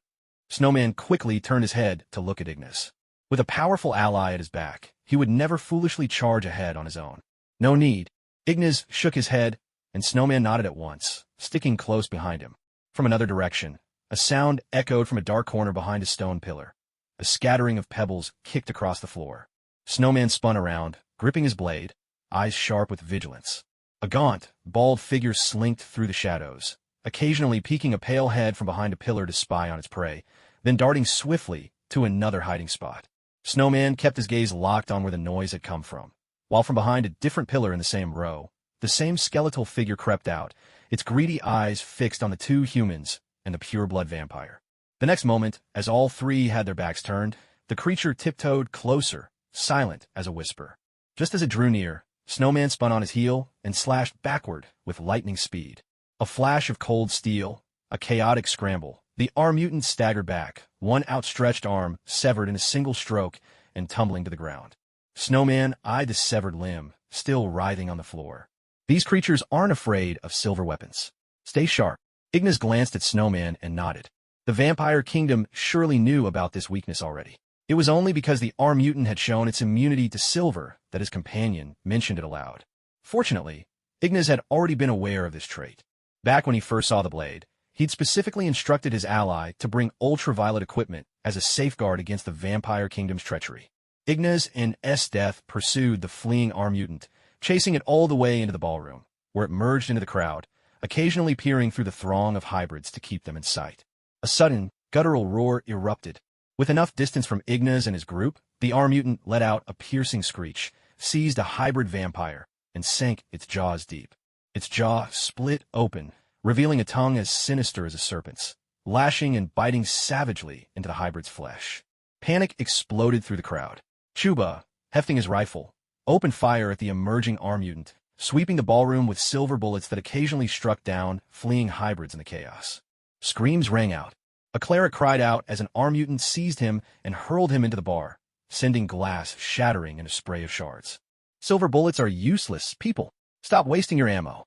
Snowman quickly turned his head to look at Ignas. With a powerful ally at his back, he would never foolishly charge ahead on his own. No need. Ignas shook his head, and Snowman nodded at once, sticking close behind him. From another direction, a sound echoed from a dark corner behind a stone pillar. A scattering of pebbles kicked across the floor. Snowman spun around, gripping his blade, eyes sharp with vigilance. A gaunt, bald figure slinked through the shadows, occasionally peeking a pale head from behind a pillar to spy on its prey, then darting swiftly to another hiding spot. Snowman kept his gaze locked on where the noise had come from, while from behind a different pillar in the same row, the same skeletal figure crept out, its greedy eyes fixed on the two humans and the pure-blood vampire. The next moment, as all three had their backs turned, the creature tiptoed closer, silent as a whisper. Just as it drew near, Snowman spun on his heel and slashed backward with lightning speed. A flash of cold steel, a chaotic scramble. The arm mutant staggered back, one outstretched arm severed in a single stroke and tumbling to the ground. Snowman eyed the severed limb, still writhing on the floor. These creatures aren't afraid of silver weapons. Stay sharp. Ignas glanced at Snowman and nodded. The vampire kingdom surely knew about this weakness already. It was only because the arm mutant had shown its immunity to silver that his companion mentioned it aloud. Fortunately, Ignas had already been aware of this trait. Back when he first saw the blade, he'd specifically instructed his ally to bring ultraviolet equipment as a safeguard against the vampire kingdom's treachery. Ignas and Esdeath pursued the fleeing arm mutant, chasing it all the way into the ballroom, where it merged into the crowd, occasionally peering through the throng of hybrids to keep them in sight. A sudden, guttural roar erupted. With enough distance from Ignas and his group, the arm mutant let out a piercing screech, seized a hybrid vampire, and sank its jaws deep. Its jaw split open, revealing a tongue as sinister as a serpent's, lashing and biting savagely into the hybrid's flesh. Panic exploded through the crowd. Chuba, hefting his rifle, opened fire at the emerging arm mutant, sweeping the ballroom with silver bullets that occasionally struck down fleeing hybrids in the chaos. Screams rang out. A cleric cried out as an arm mutant seized him and hurled him into the bar, sending glass shattering in a spray of shards. Silver bullets are useless, people. Stop wasting your ammo.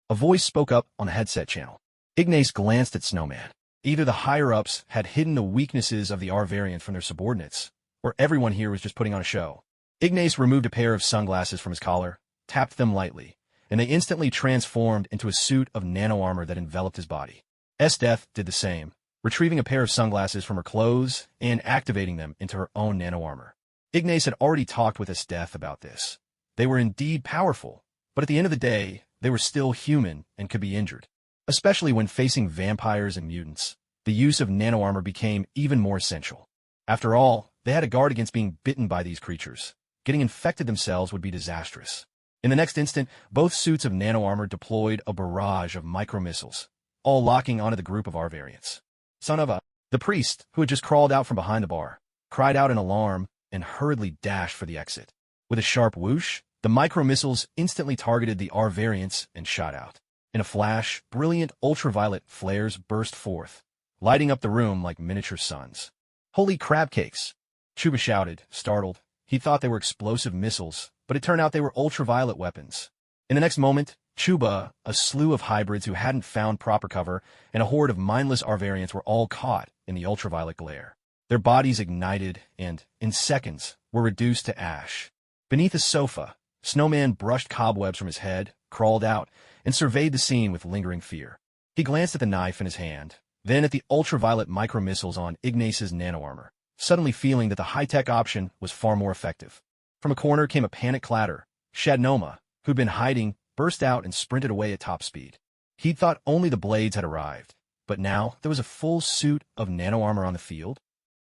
A voice spoke up on the headset channel. Ignas glanced at Snowman. Either the higher-ups had hidden the weaknesses of the R variant from their subordinates, or everyone here was just putting on a show. Ignas removed a pair of sunglasses from his collar, tapped them lightly, and they instantly transformed into a suit of nano-armor that enveloped his body. Esdeath did the same, retrieving a pair of sunglasses from her clothes and activating them into her own nano-armor. Ignas had already talked with Esdeath about this. They were indeed powerful, but at the end of the day, they were still human and could be injured. Especially when facing vampires and mutants, the use of nano-armor became even more essential. After all, they had to guard against being bitten by these creatures. Getting infected themselves would be disastrous. In the next instant, both suits of nano-armor deployed a barrage of micro-missiles, all locking onto the group of R variants. Son of a... The priest, who had just crawled out from behind the bar, cried out in alarm and hurriedly dashed for the exit. With a sharp whoosh, the micro-missiles instantly targeted the R variants and shot out. In a flash, brilliant ultraviolet flares burst forth, lighting up the room like miniature suns. Holy crab cakes! Chuba shouted, startled. He thought they were explosive missiles, but it turned out they were ultraviolet weapons. In the next moment, Chuba, a slew of hybrids who hadn't found proper cover, and a horde of mindless R variants were all caught in the ultraviolet glare. Their bodies ignited and, in seconds, were reduced to ash. Beneath a sofa, Snowman brushed cobwebs from his head, crawled out, and surveyed the scene with lingering fear. He glanced at the knife in his hand, then at the ultraviolet micro-missiles on Ignas's nano-armor, suddenly feeling that the high-tech option was far more effective. From a corner came a panic clatter. Shadnoma, who'd been hiding, burst out and sprinted away at top speed. He'd thought only the blades had arrived, but now there was a full suit of nano-armor on the field.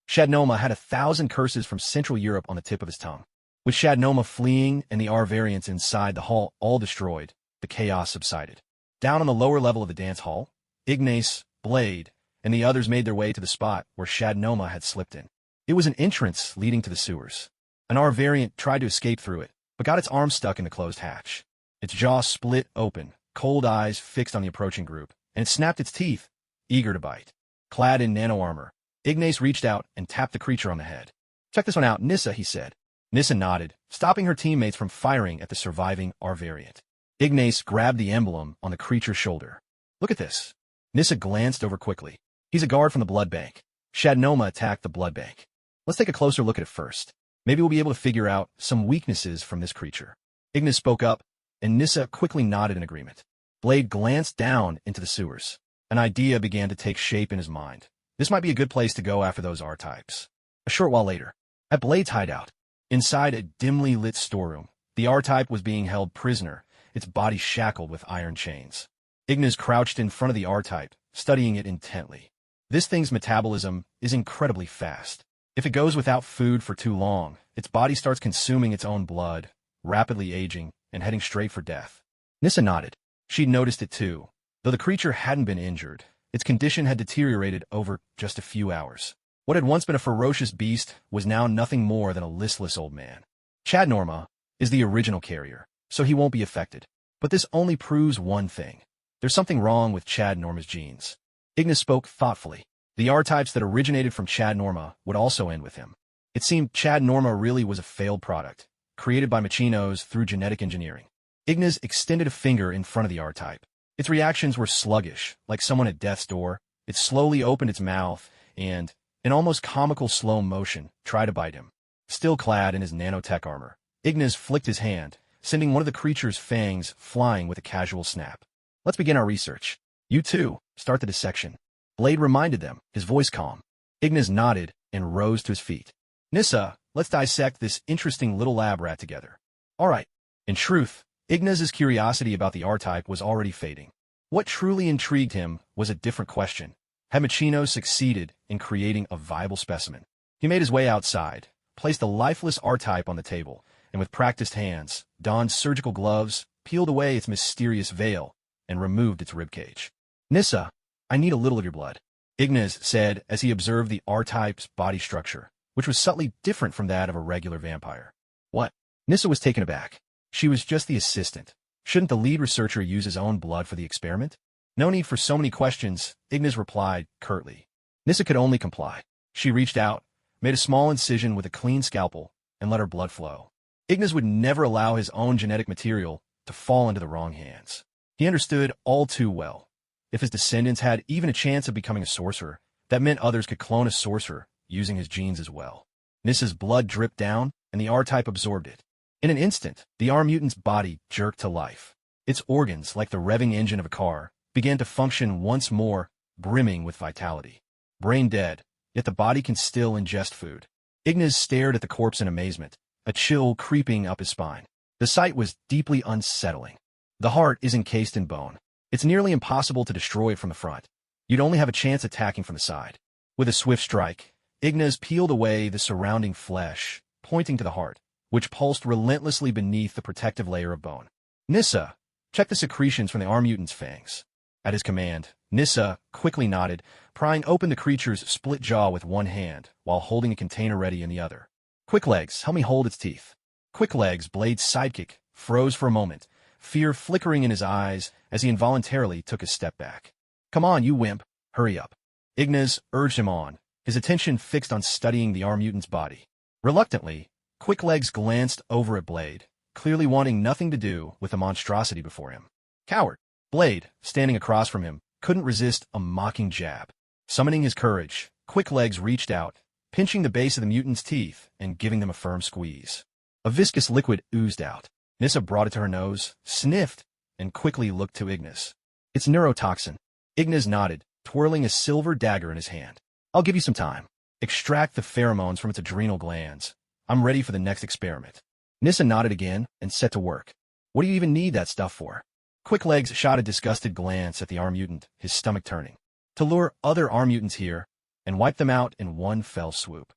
Shadnoma had 1,000 curses from Central Europe on the tip of his tongue. With Shadnoma fleeing and the R variants inside the hall all destroyed, the chaos subsided. Down on the lower level of the dance hall, Ignas, Blade, and the others made their way to the spot where Shadnoma had slipped in. It was an entrance leading to the sewers. An R variant tried to escape through it, but got its arm stuck in the closed hatch. Its jaw split open, cold eyes fixed on the approaching group, and it snapped its teeth, eager to bite. Clad in nano-armor, Ignas reached out and tapped the creature on the head. "Check this one out, Nissa," he said. Nissa nodded, stopping her teammates from firing at the surviving R variant. Ignas grabbed the emblem on the creature's shoulder. "Look at this." Nissa glanced over quickly. "He's a guard from the blood bank." Shadnoma attacked the blood bank. "Let's take a closer look at it first. Maybe we'll be able to figure out some weaknesses from this creature." Ignas spoke up, and Nissa quickly nodded in agreement. Blade glanced down into the sewers. An idea began to take shape in his mind. This might be a good place to go after those R-types. A short while later, at Blade's hideout, inside a dimly lit storeroom, the R-type was being held prisoner, its body shackled with iron chains. Ignas crouched in front of the R-type, studying it intently. This thing's metabolism is incredibly fast. If it goes without food for too long, its body starts consuming its own blood, rapidly aging, and heading straight for death. Nissa nodded. She'd noticed it too. Though the creature hadn't been injured, its condition had deteriorated over just a few hours. What had once been a ferocious beast was now nothing more than a listless old man. Shadnoma is the original carrier, so he won't be affected. But this only proves one thing. There's something wrong with Shadnorma's genes. Ignas spoke thoughtfully. The R-types that originated from Shadnorma would also end with him. It seemed Shadnorma really was a failed product, created by Machinos through genetic engineering. Ignas extended a finger in front of the R-type. Its reactions were sluggish, like someone at death's door. It slowly opened its mouth and, in almost comical slow motion, tried to bite him. Still clad in his nanotech armor, Ignas flicked his hand, sending one of the creature's fangs flying with a casual snap. "Let's begin our research. You two, start the dissection." Blade reminded them, his voice calm. Ignas nodded and rose to his feet. "Nissa, let's dissect this interesting little lab rat together." "All right." In truth, Ignas's curiosity about the R-type was already fading. What truly intrigued him was a different question. Had Machino succeeded in creating a viable specimen? He made his way outside, placed a lifeless R-type on the table, and with practiced hands, donned surgical gloves, peeled away its mysterious veil, and removed its ribcage. "Nissa, I need a little of your blood," Ignas said as he observed the R-type's body structure, which was subtly different from that of a regular vampire. "What?" Nissa was taken aback. She was just the assistant. Shouldn't the lead researcher use his own blood for the experiment? No need for so many questions, Ignas replied curtly. Nissa could only comply. She reached out, made a small incision with a clean scalpel, and let her blood flow. Ignas would never allow his own genetic material to fall into the wrong hands. He understood all too well. If his descendants had even a chance of becoming a sorcerer, that meant others could clone a sorcerer using his genes as well. Nissa's blood dripped down, and the R-type absorbed it. In an instant, the R-mutant's body jerked to life. Its organs, like the revving engine of a car, began to function once more, brimming with vitality. Brain dead, yet the body can still ingest food. Ignas stared at the corpse in amazement, a chill creeping up his spine. The sight was deeply unsettling. The heart is encased in bone. It's nearly impossible to destroy it from the front. You'd only have a chance attacking from the side. With a swift strike, Ignas peeled away the surrounding flesh, pointing to the heart, which pulsed relentlessly beneath the protective layer of bone. Nissa, check the secretions from the R-mutant's fangs. At his command, Nissa quickly nodded, prying open the creature's split jaw with one hand, while holding a container ready in the other. Quicklegs, help me hold its teeth. Quicklegs' Blade's sidekick froze for a moment, fear flickering in his eyes as he involuntarily took a step back. Come on, you wimp, hurry up. Ignas urged him on, his attention fixed on studying the R-mutant's body. Reluctantly, Quicklegs glanced over at Blade, clearly wanting nothing to do with the monstrosity before him. Coward! Blade, standing across from him, couldn't resist a mocking jab. Summoning his courage, Quicklegs reached out, pinching the base of the mutant's teeth and giving them a firm squeeze. A viscous liquid oozed out. Nissa brought it to her nose, sniffed, and quickly looked to Ignas. It's neurotoxin. Ignas nodded, twirling a silver dagger in his hand. I'll give you some time. Extract the pheromones from its adrenal glands. I'm ready for the next experiment. Nissa nodded again and set to work. What do you even need that stuff for? Quicklegs shot a disgusted glance at the R-mutant, his stomach turning. To lure other R-mutants here and wipe them out in one fell swoop.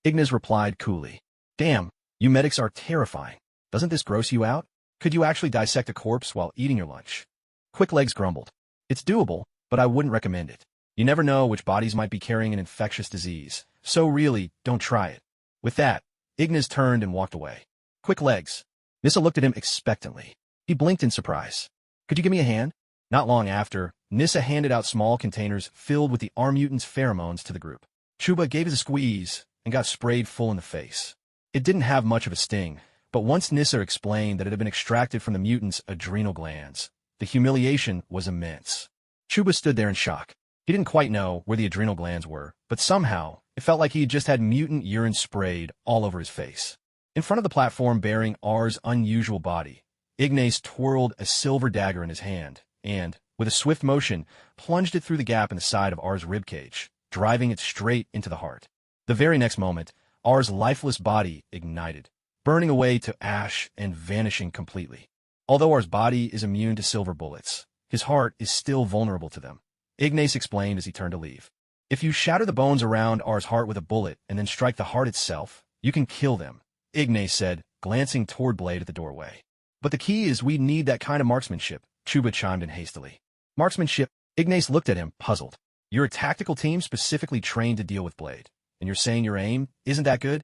Ignas replied coolly. Damn, you medics are terrifying. Doesn't this gross you out? Could you actually dissect a corpse while eating your lunch? Quicklegs grumbled. It's doable, but I wouldn't recommend it. You never know which bodies might be carrying an infectious disease, so really, don't try it. With that, Ignas turned and walked away. Quicklegs. Nissa looked at him expectantly. He blinked in surprise. Could you give me a hand? Not long after, Nissa handed out small containers filled with the R-mutant's pheromones to the group. Chuba gave it a squeeze and got sprayed full in the face. It didn't have much of a sting, but once Nissa explained that it had been extracted from the mutant's adrenal glands, the humiliation was immense. Chuba stood there in shock. He didn't quite know where the adrenal glands were, but somehow, it felt like he had just had mutant urine sprayed all over his face. In front of the platform bearing R's unusual body, Ignas twirled a silver dagger in his hand, and, with a swift motion, plunged it through the gap in the side of R's ribcage, driving it straight into the heart. The very next moment, R's lifeless body ignited, burning away to ash and vanishing completely. Although R's body is immune to silver bullets, his heart is still vulnerable to them. Ignas explained as he turned to leave. If you shatter the bones around R's heart with a bullet and then strike the heart itself, you can kill them, Ignas said, glancing toward Blade at the doorway. But the key is we need that kind of marksmanship, Chuba chimed in hastily. Marksmanship? Ignas looked at him, puzzled. You're a tactical team specifically trained to deal with Blade, and you're saying your aim isn't that good?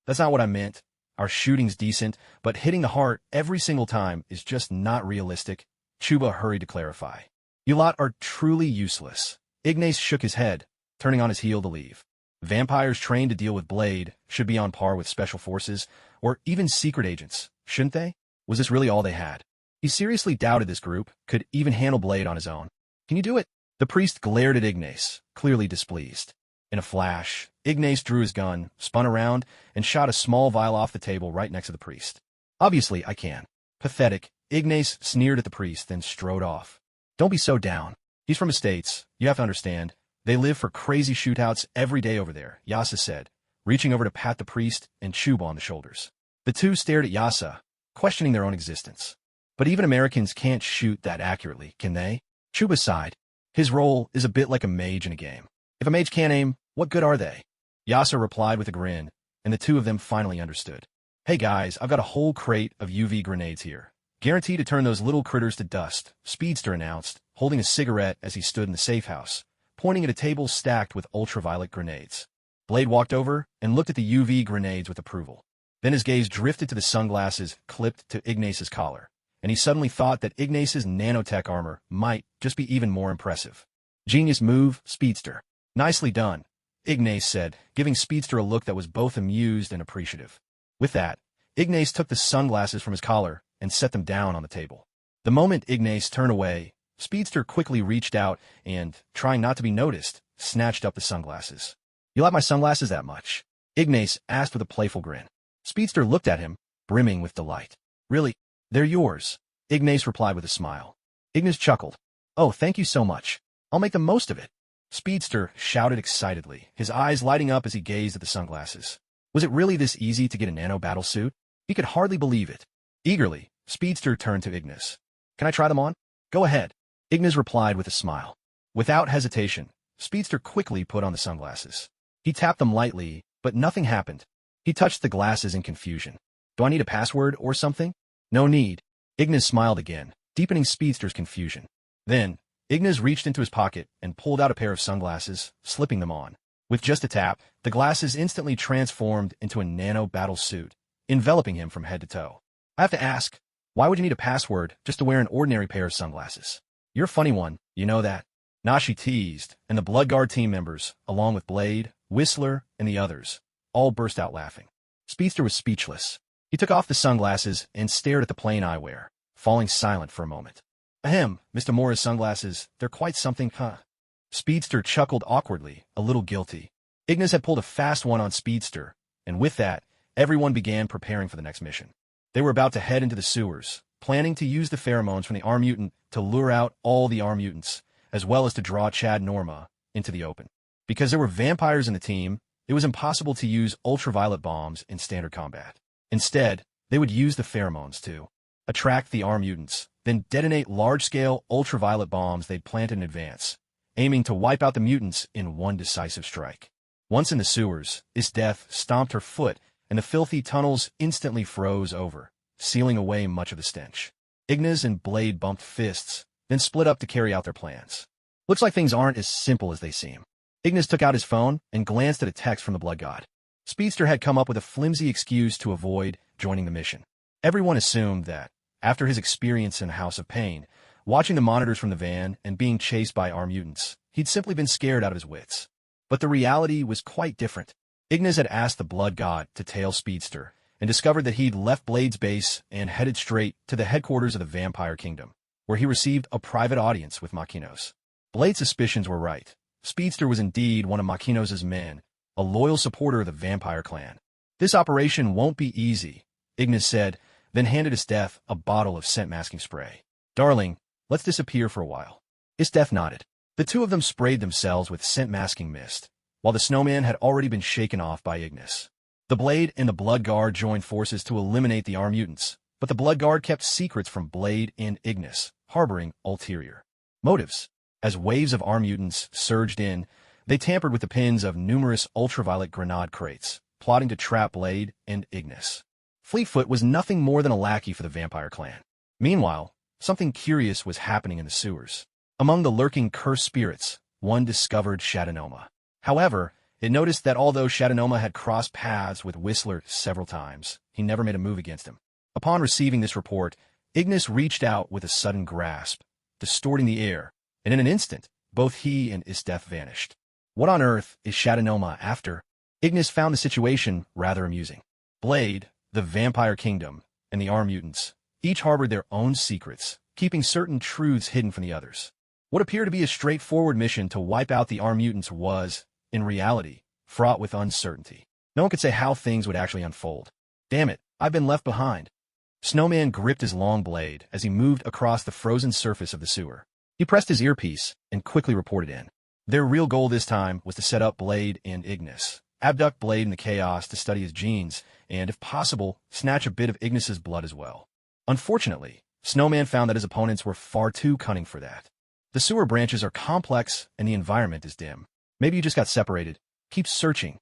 That's not what I meant. Our shooting's decent, but hitting the heart every single time is just not realistic, Chuba hurried to clarify. You lot are truly useless. Ignas shook his head, turning on his heel to leave. Vampires trained to deal with Blade should be on par with special forces, or even secret agents, shouldn't they? Was this really all they had? He seriously doubted this group could even handle Blade on his own. Can you do it? The priest glared at Ignas, clearly displeased. In a flash, Ignas drew his gun, spun around, and shot a small vial off the table right next to the priest. Obviously, I can. Pathetic, Ignas sneered at the priest, then strode off. Don't be so down. He's from the States. You have to understand. They live for crazy shootouts every day over there, Yasa said, reaching over to pat the priest and Chuba on the shoulders. The two stared at Yasa, questioning their own existence. But even Americans can't shoot that accurately, can they? Chuba sighed. His role is a bit like a mage in a game. If a mage can't aim, what good are they? Yasa replied with a grin, and the two of them finally understood. Hey guys, I've got a whole crate of UV grenades here. Guaranteed to turn those little critters to dust, Speedster announced, holding a cigarette as he stood in the safe house, pointing at a table stacked with ultraviolet grenades. Blade walked over and looked at the UV grenades with approval. Then his gaze drifted to the sunglasses clipped to Ignas's collar, and he suddenly thought that Ignace's nanotech armor might just be even more impressive. Genius move, Speedster. Nicely done, Ignace said, giving Speedster a look that was both amused and appreciative. With that, Ignace took the sunglasses from his collar and set them down on the table. The moment Ignace turned away, Speedster quickly reached out and, trying not to be noticed, snatched up the sunglasses. "You like my sunglasses that much?" Ignace asked with a playful grin. Speedster looked at him, brimming with delight. "Really? They're yours," Ignace replied with a smile. Ignace chuckled. "Oh, thank you so much. I'll make the most of it." Speedster shouted excitedly, his eyes lighting up as he gazed at the sunglasses. Was it really this easy to get a nano battle suit? He could hardly believe it. Eagerly, Speedster turned to Ignace. "Can I try them on?" "Go ahead," Ignace replied with a smile. Without hesitation, Speedster quickly put on the sunglasses. He tapped them lightly, but nothing happened. He touched the glasses in confusion. "Do I need a password or something?" "No need." Ignace smiled again, deepening Speedster's confusion. Then, Ignace reached into his pocket and pulled out a pair of sunglasses, slipping them on. With just a tap, the glasses instantly transformed into a nano battle suit, enveloping him from head to toe. "I have to ask, why would you need a password just to wear an ordinary pair of sunglasses? You're a funny one, you know that?" Nashi teased, and the Bloodguard team members, along with Blade, Whistler, and the others, all burst out laughing. Speedster was speechless. He took off the sunglasses and stared at the plain eyewear, falling silent for a moment. "Ahem, Mr. Morra's sunglasses, they're quite something, huh?" Speedster chuckled awkwardly, a little guilty. Ignas had pulled a fast one on Speedster, and with that, everyone began preparing for the next mission. They were about to head into the sewers, planning to use the pheromones from the arm mutant to lure out all the arm mutants, as well as to draw Chad Norma into the open. Because there were vampires in the team, it was impossible to use ultraviolet bombs in standard combat. Instead, they would use the pheromones to attract the arm mutants, then detonate large-scale ultraviolet bombs they'd planted in advance, aiming to wipe out the mutants in one decisive strike. Once in the sewers, Esdeath stomped her foot, and the filthy tunnels instantly froze over, sealing away much of the stench. Ignas and Blade bumped fists, then split up to carry out their plans. "Looks like things aren't as simple as they seem." Ignas took out his phone and glanced at a text from the Blood God. Speedster had come up with a flimsy excuse to avoid joining the mission. Everyone assumed that, after his experience in House of Pain, watching the monitors from the van and being chased by armed mutants, he'd simply been scared out of his wits. But the reality was quite different. Ignas had asked the Blood God to tail Speedster, and discovered that he'd left Blade's base and headed straight to the headquarters of the Vampire Kingdom, where he received a private audience with Makinos. Blade's suspicions were right. Speedster was indeed one of Makinos' men, a loyal supporter of the vampire clan. "This operation won't be easy," Ignas said, then handed Esdeath a bottle of scent-masking spray. "Darling, let's disappear for a while." Esdeath nodded. The two of them sprayed themselves with scent-masking mist, while the snowman had already been shaken off by Ignas. The Blade and the Blood Guard joined forces to eliminate the armed mutants, but the Blood Guard kept secrets from Blade and Ignas, harboring ulterior motives. As waves of armed mutants surged in, they tampered with the pins of numerous ultraviolet grenade crates, plotting to trap Blade and Ignas. Fleetfoot was nothing more than a lackey for the vampire clan. Meanwhile, something curious was happening in the sewers. Among the lurking cursed spirits, one discovered Shadanoma. However, it noticed that although Shadanoma had crossed paths with Whistler several times, he never made a move against him. Upon receiving this report, Ignas reached out with a sudden grasp, distorting the air, and in an instant, both he and Esdeath vanished. What on earth is Shadanoma after? Ignas found the situation rather amusing. Blade, the Vampire Kingdom, and the armed mutants each harbored their own secrets, keeping certain truths hidden from the others. What appeared to be a straightforward mission to wipe out the armed mutants was, in reality, fraught with uncertainty. No one could say how things would actually unfold. "Damn it, I've been left behind." Snowman gripped his long blade as he moved across the frozen surface of the sewer. He pressed his earpiece and quickly reported in. Their real goal this time was to set up Blade and Ignas, abduct Blade in the chaos to study his genes, and, if possible, snatch a bit of Ignas' blood as well. Unfortunately, Snowman found that his opponents were far too cunning for that. The sewer branches are complex and the environment is dim. Maybe you just got separated. Keep searching.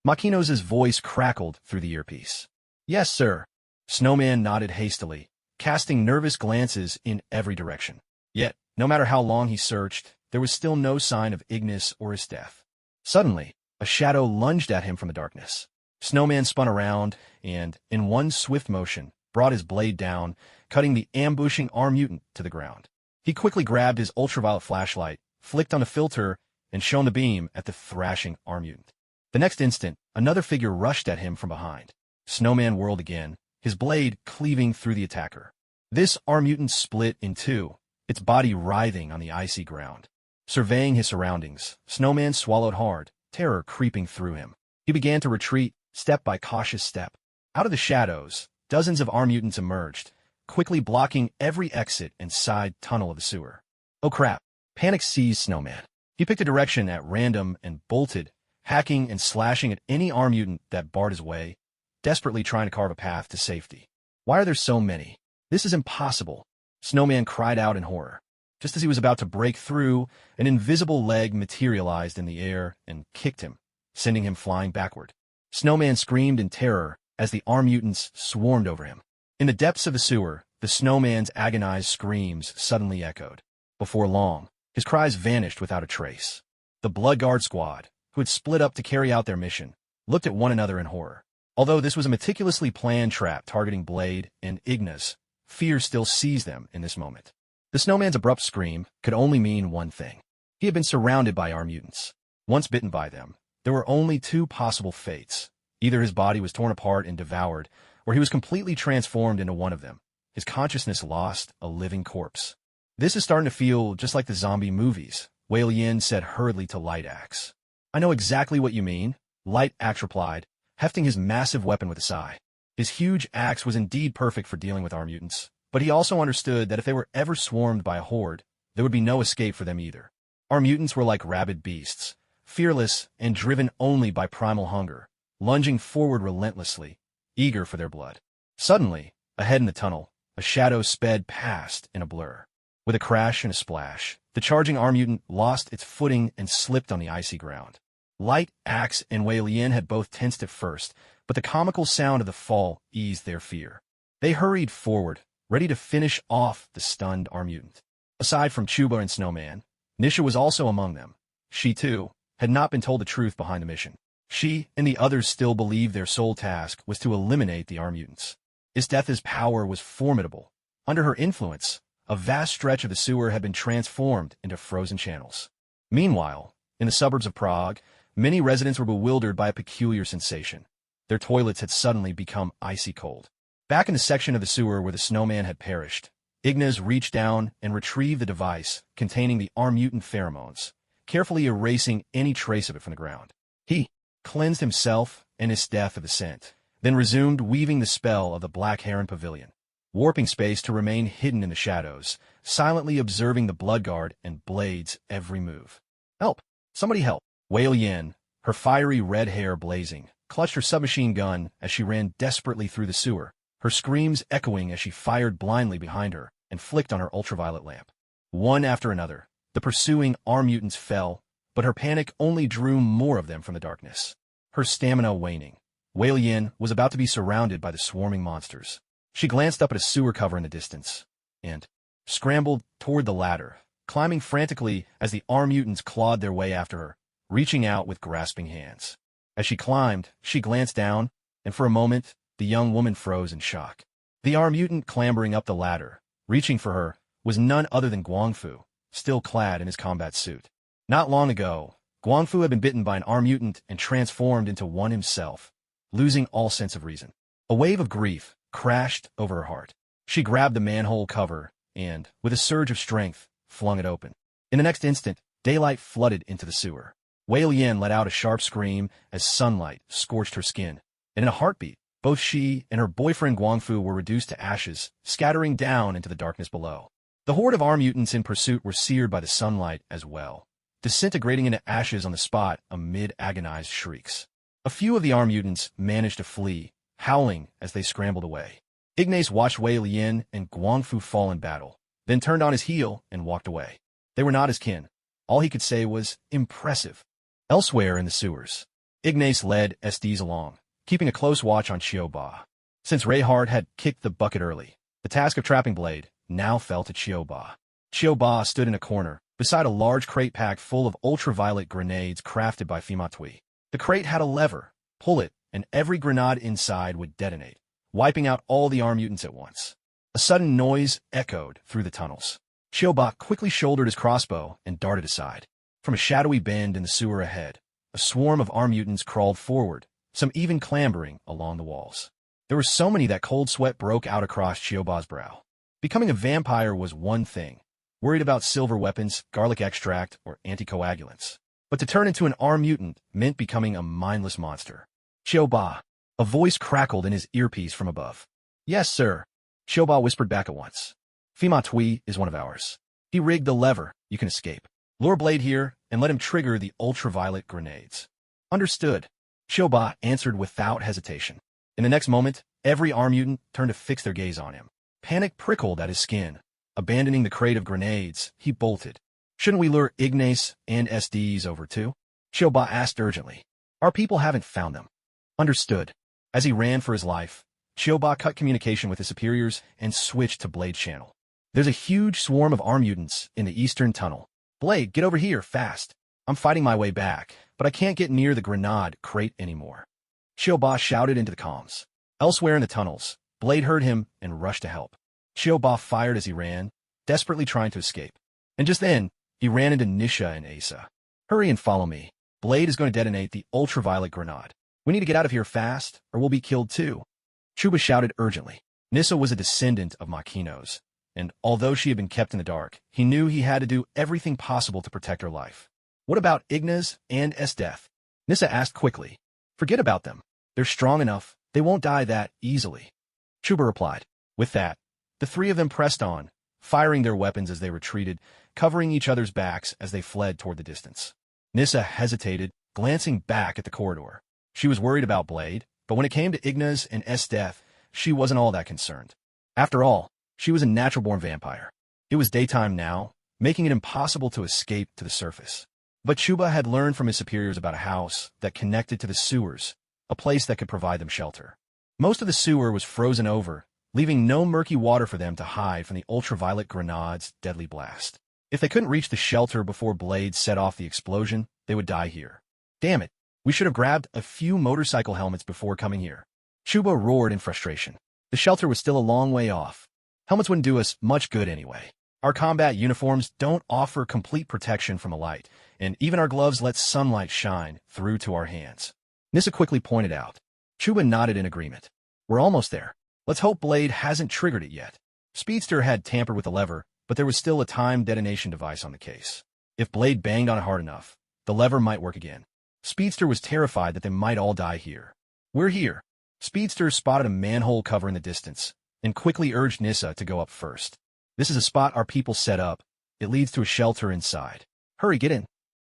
Makinos' voice crackled through the earpiece. "Yes, sir." Snowman nodded hastily, casting nervous glances in every direction. Yet, no matter how long he searched, there was still no sign of Ignas or Esdeath. Suddenly, a shadow lunged at him from the darkness. Snowman spun around and, in one swift motion, brought his blade down, cutting the ambushing arm mutant to the ground. He quickly grabbed his ultraviolet flashlight, flicked on the filter, and shone the beam at the thrashing arm mutant. The next instant, another figure rushed at him from behind. Snowman whirled again, his blade cleaving through the attacker. This arm mutant split in two, its body writhing on the icy ground. Surveying his surroundings, Snowman swallowed hard, terror creeping through him. He began to retreat, step by cautious step. Out of the shadows, dozens of arm mutants emerged, quickly blocking every exit and side tunnel of the sewer. Oh crap! Panic seized Snowman. He picked a direction at random and bolted, hacking and slashing at any arm mutant that barred his way, desperately trying to carve a path to safety. Why are there so many? This is impossible! Snowman cried out in horror. Just as he was about to break through, an invisible leg materialized in the air and kicked him, sending him flying backward. Snowman screamed in terror as the arm mutants swarmed over him. In the depths of the sewer, the Snowman's agonized screams suddenly echoed. Before long, his cries vanished without a trace. The Bloodguard squad, who had split up to carry out their mission, looked at one another in horror. Although this was a meticulously planned trap targeting Blade and Ignas, fear still seized them in this moment. The Snowman's abrupt scream could only mean one thing. He had been surrounded by arm mutants. Once bitten by them, there were only two possible fates. Either his body was torn apart and devoured, or he was completely transformed into one of them, his consciousness lost, a living corpse. This is starting to feel just like the zombie movies, Wei Yin said hurriedly to Light Axe. I know exactly what you mean, Light Axe replied, hefting his massive weapon with a sigh. His huge axe was indeed perfect for dealing with arm mutants, but he also understood that if they were ever swarmed by a horde, there would be no escape for them either. Arm mutants were like rabid beasts, fearless and driven only by primal hunger, lunging forward relentlessly, eager for their blood. Suddenly, ahead in the tunnel, a shadow sped past in a blur. With a crash and a splash, the charging arm mutant lost its footing and slipped on the icy ground. Light Axe and Wei Lian had both tensed at first, but the comical sound of the fall eased their fear. They hurried forward, ready to finish off the stunned arm mutant. Aside from Chuba and Snowman, Nisha was also among them. She, too, had not been told the truth behind the mission. She and the others still believed their sole task was to eliminate the arm mutants. Esdeath's power was formidable. Under her influence, a vast stretch of the sewer had been transformed into frozen channels. Meanwhile, in the suburbs of Prague, many residents were bewildered by a peculiar sensation. Their toilets had suddenly become icy cold. Back in the section of the sewer where the Snowman had perished, Ignas reached down and retrieved the device containing the arm mutant pheromones, carefully erasing any trace of it from the ground. He cleansed himself and Esdeath of the scent, then resumed weaving the spell of the Black Heron Pavilion, warping space to remain hidden in the shadows, silently observing the Bloodguard and Blade's every move. Help! Somebody help! Wei Lian, her fiery red hair blazing, clutched her submachine gun as she ran desperately through the sewer, her screams echoing as she fired blindly behind her and flicked on her ultraviolet lamp. One after another, the pursuing arm mutants fell, but her panic only drew more of them from the darkness. Her stamina waning, Wei Lian was about to be surrounded by the swarming monsters. She glanced up at a sewer cover in the distance and scrambled toward the ladder, climbing frantically as the arm mutants clawed their way after her, reaching out with grasping hands. As she climbed, she glanced down, and for a moment, the young woman froze in shock. The arm mutant clambering up the ladder, reaching for her, was none other than Guangfu, still clad in his combat suit. Not long ago, Guangfu had been bitten by an arm mutant and transformed into one himself, losing all sense of reason. A wave of grief crashed over her heart. She grabbed the manhole cover and, with a surge of strength, flung it open. In the next instant, daylight flooded into the sewer. Wei Lian let out a sharp scream as sunlight scorched her skin, and in a heartbeat, both she and her boyfriend Guangfu were reduced to ashes, scattering down into the darkness below. The horde of arm mutants in pursuit were seared by the sunlight as well, disintegrating into ashes on the spot amid agonized shrieks. A few of the arm mutants managed to flee, howling as they scrambled away. Ignas watched Wei Lian and Guangfu fall in battle, then turned on his heel and walked away. They were not his kin. All he could say was, impressive. Elsewhere in the sewers, Ignas led Esdeath along, keeping a close watch on Chiyoba. Since Reinhardt had kicked the bucket early, the task of trapping Blade now fell to Chiyoba. Chiyoba stood in a corner, beside a large crate packed full of ultraviolet grenades crafted by Fimatui. The crate had a lever. Pull it, and every grenade inside would detonate, wiping out all the arm mutants at once. A sudden noise echoed through the tunnels. Chiyoba quickly shouldered his crossbow and darted aside. From a shadowy bend in the sewer ahead, a swarm of armed mutants crawled forward, some even clambering along the walls. There were so many that cold sweat broke out across Chiyoba's brow. Becoming a vampire was one thing, worried about silver weapons, garlic extract, or anticoagulants. But to turn into an armed mutant meant becoming a mindless monster. Chiyoba. A voice crackled in his earpiece from above. Yes, sir. Chiyoba whispered back at once. Fima Tui is one of ours. He rigged the lever. You can escape. Lure Blade here and let him trigger the ultraviolet grenades. Understood. Chiyoba answered without hesitation. In the next moment, every armed mutant turned to fix their gaze on him. Panic prickled at his skin. Abandoning the crate of grenades, he bolted. Shouldn't we lure Ignas and Esdeath over too? Chiyoba asked urgently. Our people haven't found them. Understood. As he ran for his life, Chiyoba cut communication with his superiors and switched to Blade channel. There's a huge swarm of armed mutants in the eastern tunnel. Blade, get over here, fast. I'm fighting my way back, but I can't get near the grenade crate anymore. Chiyoba shouted into the comms. Elsewhere in the tunnels, Blade heard him and rushed to help. Chiyoba fired as he ran, desperately trying to escape. And just then, he ran into Nisha and Asa. Hurry and follow me. Blade is going to detonate the ultraviolet grenade. We need to get out of here fast, or we'll be killed too. Chuba shouted urgently. Nissa was a descendant of Makinos, and although she had been kept in the dark, he knew he had to do everything possible to protect her life. What about Ignas and Esdeath? Nissa asked quickly. Forget about them. They're strong enough. They won't die that easily. Chuba replied. With that, the three of them pressed on, firing their weapons as they retreated, covering each other's backs as they fled toward the distance. Nissa hesitated, glancing back at the corridor. She was worried about Blade, but when it came to Ignas and Esdeath, she wasn't all that concerned. After all, she was a natural-born vampire. It was daytime now, making it impossible to escape to the surface. But Chuba had learned from his superiors about a house that connected to the sewers, a place that could provide them shelter. Most of the sewer was frozen over, leaving no murky water for them to hide from the ultraviolet grenade's deadly blast. If they couldn't reach the shelter before Blade set off the explosion, they would die here. Damn it, we should have grabbed a few motorcycle helmets before coming here. Chuba roared in frustration. The shelter was still a long way off. Helmets wouldn't do us much good anyway. Our combat uniforms don't offer complete protection from the light, and even our gloves let sunlight shine through to our hands. Nissa quickly pointed out. Chuba nodded in agreement. We're almost there. Let's hope Blade hasn't triggered it yet. Speedster had tampered with the lever, but there was still a timed detonation device on the case. If Blade banged on it hard enough, the lever might work again. Speedster was terrified that they might all die here. We're here. Speedster spotted a manhole cover in the distance, and quickly urged Nissa to go up first. This is a spot our people set up. It leads to a shelter inside. Hurry, get in,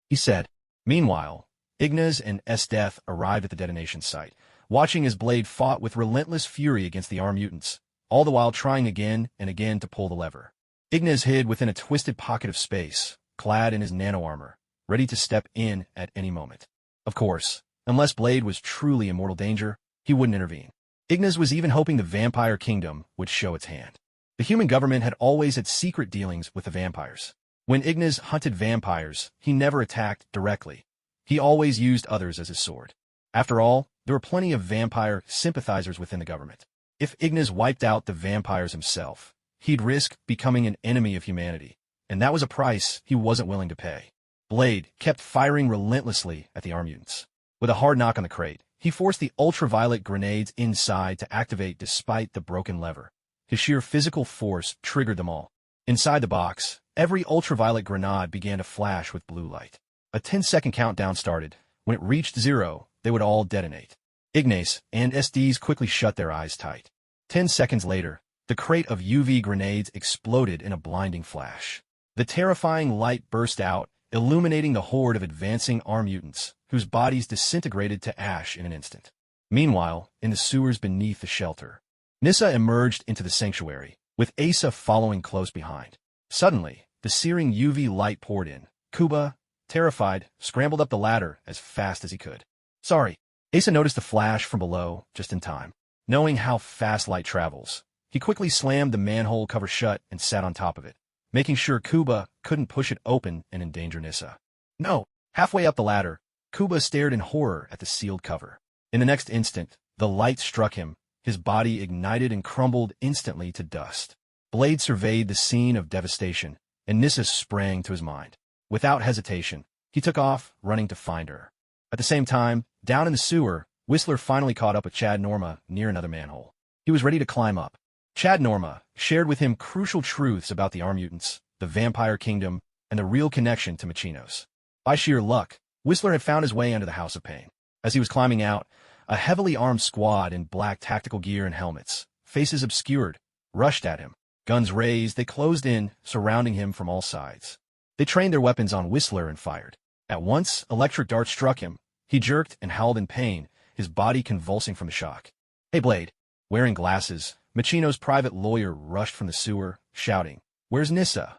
he said. Meanwhile, Ignas and Esdeath arrived at the detonation site, watching as Blade fought with relentless fury against the armed mutants, all the while trying again and again to pull the lever. Ignas hid within a twisted pocket of space, clad in his nano-armor, ready to step in at any moment. Of course, unless Blade was truly in mortal danger, he wouldn't intervene. Ignas was even hoping the vampire kingdom would show its hand. The human government had always had secret dealings with the vampires. When Ignas hunted vampires, he never attacked directly. He always used others as his sword. After all, there were plenty of vampire sympathizers within the government. If Ignas wiped out the vampires himself, he'd risk becoming an enemy of humanity, and that was a price he wasn't willing to pay. Blade kept firing relentlessly at the armed mutants. With a hard knock on the crate, he forced the ultraviolet grenades inside to activate despite the broken lever. His sheer physical force triggered them all. Inside the box, every ultraviolet grenade began to flash with blue light. A 10-second countdown started. When it reached 0, they would all detonate. Ignas and Esdeath quickly shut their eyes tight. 10 seconds later, the crate of UV grenades exploded in a blinding flash. The terrifying light burst out, illuminating the horde of advancing armed mutants, whose bodies disintegrated to ash in an instant. Meanwhile, in the sewers beneath the shelter, Nissa emerged into the sanctuary, with Asa following close behind. Suddenly, the searing UV light poured in. Kuba, terrified, scrambled up the ladder as fast as he could. Sorry. Asa noticed the flash from below just in time. Knowing how fast light travels, he quickly slammed the manhole cover shut and sat on top of it, making sure Kuba couldn't push it open and endanger Nissa. No. Halfway up the ladder, Kuba stared in horror at the sealed cover. In the next instant, the light struck him. his body ignited and crumbled instantly to dust. Blade surveyed the scene of devastation, and Nemesis sprang to his mind. Without hesitation, he took off, running to find her. At the same time, down in the sewer, Whistler finally caught up with Chad Norma near another manhole. He was ready to climb up. Chad Norma shared with him crucial truths about the Arm Mutants, the Vampire Kingdom, and the real connection to Machinos. By sheer luck, Whistler had found his way under the House of Pain. As he was climbing out, a heavily armed squad in black tactical gear and helmets, faces obscured, rushed at him. Guns raised, they closed in, surrounding him from all sides. They trained their weapons on Whistler and fired. At once, electric darts struck him. He jerked and howled in pain, his body convulsing from the shock. "Hey, Blade." Wearing glasses, Machino's private lawyer rushed from the sewer, shouting, "Where's Nissa?"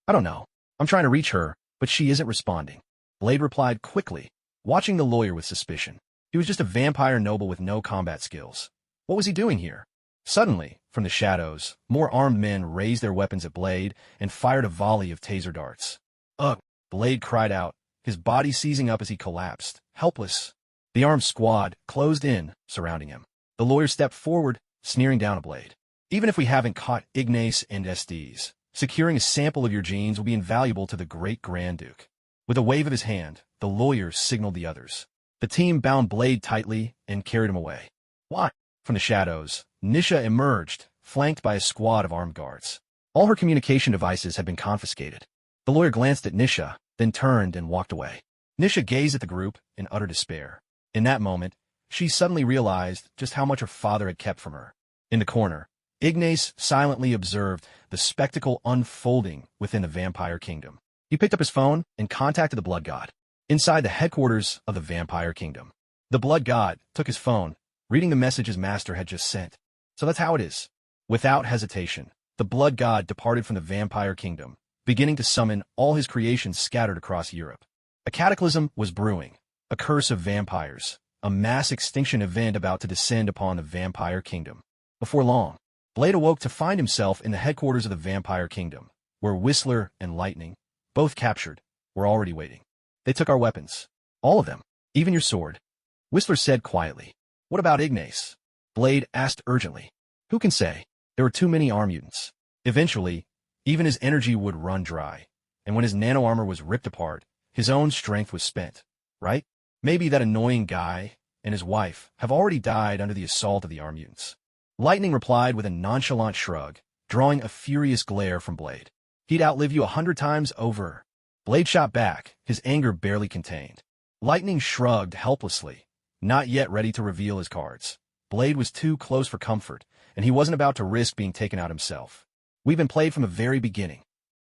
"I don't know. I'm trying to reach her, but she isn't responding." Blade replied quickly, watching the lawyer with suspicion. He was just a vampire noble with no combat skills. What was he doing here? Suddenly, from the shadows, more armed men raised their weapons at Blade and fired a volley of taser darts. "Ugh!" Blade cried out, his body seizing up as he collapsed, helpless. The armed squad closed in, surrounding him. The lawyer stepped forward, sneering down at Blade. "Even if we haven't caught Ignas and Esdeath, securing a sample of your genes will be invaluable to the Great Grand Duke." With a wave of his hand, the lawyer signaled the others. The team bound Blade tightly and carried him away. "Why?" From the shadows, Nisha emerged, flanked by a squad of armed guards. All her communication devices had been confiscated. The lawyer glanced at Nisha, then turned and walked away. Nisha gazed at the group in utter despair. In that moment, she suddenly realized just how much her father had kept from her. In the corner, Ignas silently observed the spectacle unfolding within the Vampire Kingdom. He picked up his phone and contacted the Blood God. Inside the headquarters of the Vampire Kingdom, the Blood God took his phone, reading the message his master had just sent. So that's how it is. Without hesitation, the Blood God departed from the Vampire Kingdom, beginning to summon all his creations scattered across Europe. A cataclysm was brewing, a curse of vampires, a mass extinction event about to descend upon the Vampire Kingdom. Before long, Blade awoke to find himself in the headquarters of the Vampire Kingdom, where Whistler and Lightning, both captured, were already waiting. "They took our weapons. All of them. Even your sword," Whistler said quietly. "What about Ignas?" Blade asked urgently. "Who can say? There were too many Arm Mutants." Eventually, even his energy would run dry, and when his nano-armor was ripped apart, his own strength was spent. Right? Maybe that annoying guy and his wife have already died under the assault of the Arm Mutants. Lightning replied with a nonchalant shrug, drawing a furious glare from Blade. "He'd outlive you 100 times over." Blade shot back, his anger barely contained. Lightning shrugged helplessly, not yet ready to reveal his cards. Blade was too close for comfort, and he wasn't about to risk being taken out himself. "We've been played from the very beginning."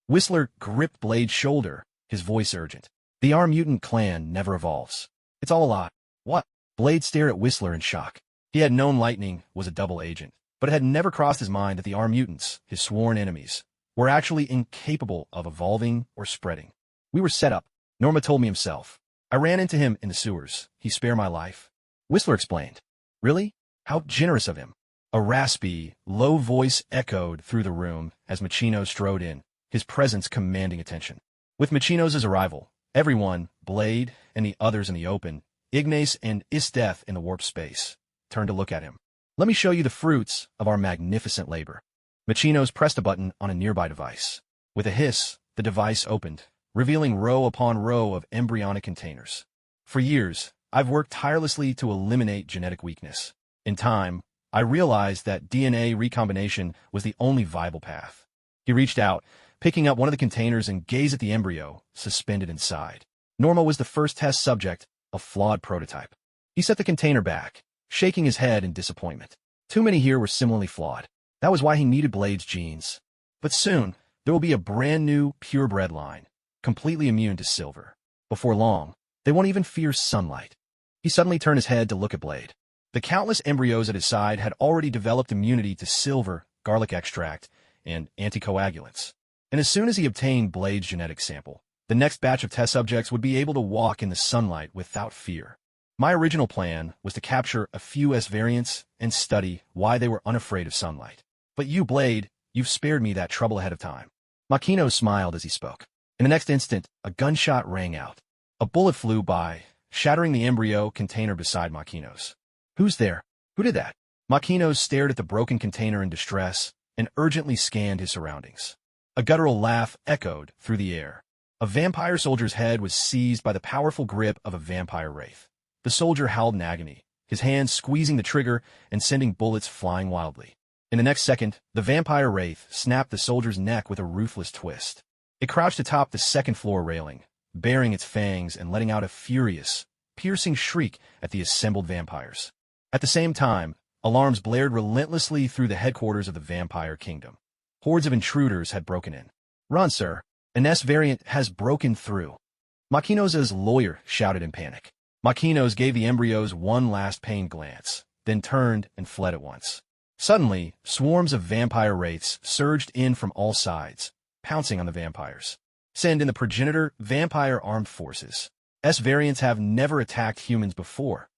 Whistler gripped Blade's shoulder, his voice urgent. "The Arm Mutant clan never evolves. It's all a lie." "What?" Blade stared at Whistler in shock. He had known Lightning was a double agent, but it had never crossed his mind that the Arm Mutants, his sworn enemies, were actually incapable of evolving or spreading. "We were set up," Norma told me himself. "I ran into him in the sewers. He spared my life." Whistler explained. "Really? How generous of him." A raspy, low voice echoed through the room as Machino strode in, his presence commanding attention. With Machino's arrival, everyone, Blade and the others in the open, Ignas and Esdeath in the warp space, turned to look at him. "Let me show you the fruits of our magnificent labor." Machino's pressed a button on a nearby device. With a hiss, the device opened, revealing row upon row of embryonic containers. "For years, I've worked tirelessly to eliminate genetic weakness. In time, I realized that DNA recombination was the only viable path." He reached out, picking up one of the containers and gazed at the embryo, suspended inside. Norma was the first test subject, a flawed prototype. He set the container back, shaking his head in disappointment. Too many here were similarly flawed. That was why he needed Blade's genes. But soon, there will be a brand new, purebred line, completely immune to silver. Before long, they won't even fear sunlight. He suddenly turned his head to look at Blade. The countless embryos at his side had already developed immunity to silver, garlic extract, and anticoagulants. And as soon as he obtained Blade's genetic sample, the next batch of test subjects would be able to walk in the sunlight without fear. My original plan was to capture a few S variants and study why they were unafraid of sunlight. But you, Blade, you've spared me that trouble ahead of time. Makino smiled as he spoke. In the next instant, a gunshot rang out. A bullet flew by, shattering the embryo container beside Makino's. "Who's there? Who did that?" Makino stared at the broken container in distress and urgently scanned his surroundings. A guttural laugh echoed through the air. A vampire soldier's head was seized by the powerful grip of a vampire wraith. The soldier howled in agony, his hands squeezing the trigger and sending bullets flying wildly. In the next second, the vampire wraith snapped the soldier's neck with a ruthless twist. It crouched atop the second-floor railing, baring its fangs and letting out a furious, piercing shriek at the assembled vampires. At the same time, alarms blared relentlessly through the headquarters of the vampire kingdom. Hordes of intruders had broken in. "Run, sir! An S variant has broken through!" Makino's lawyer shouted in panic. Makino's gave the embryos one last pained glance, then turned and fled at once. Suddenly, swarms of vampire wraiths surged in from all sides, pouncing on the vampires. "Send in the progenitor vampire armed forces. S variants have never attacked humans before,"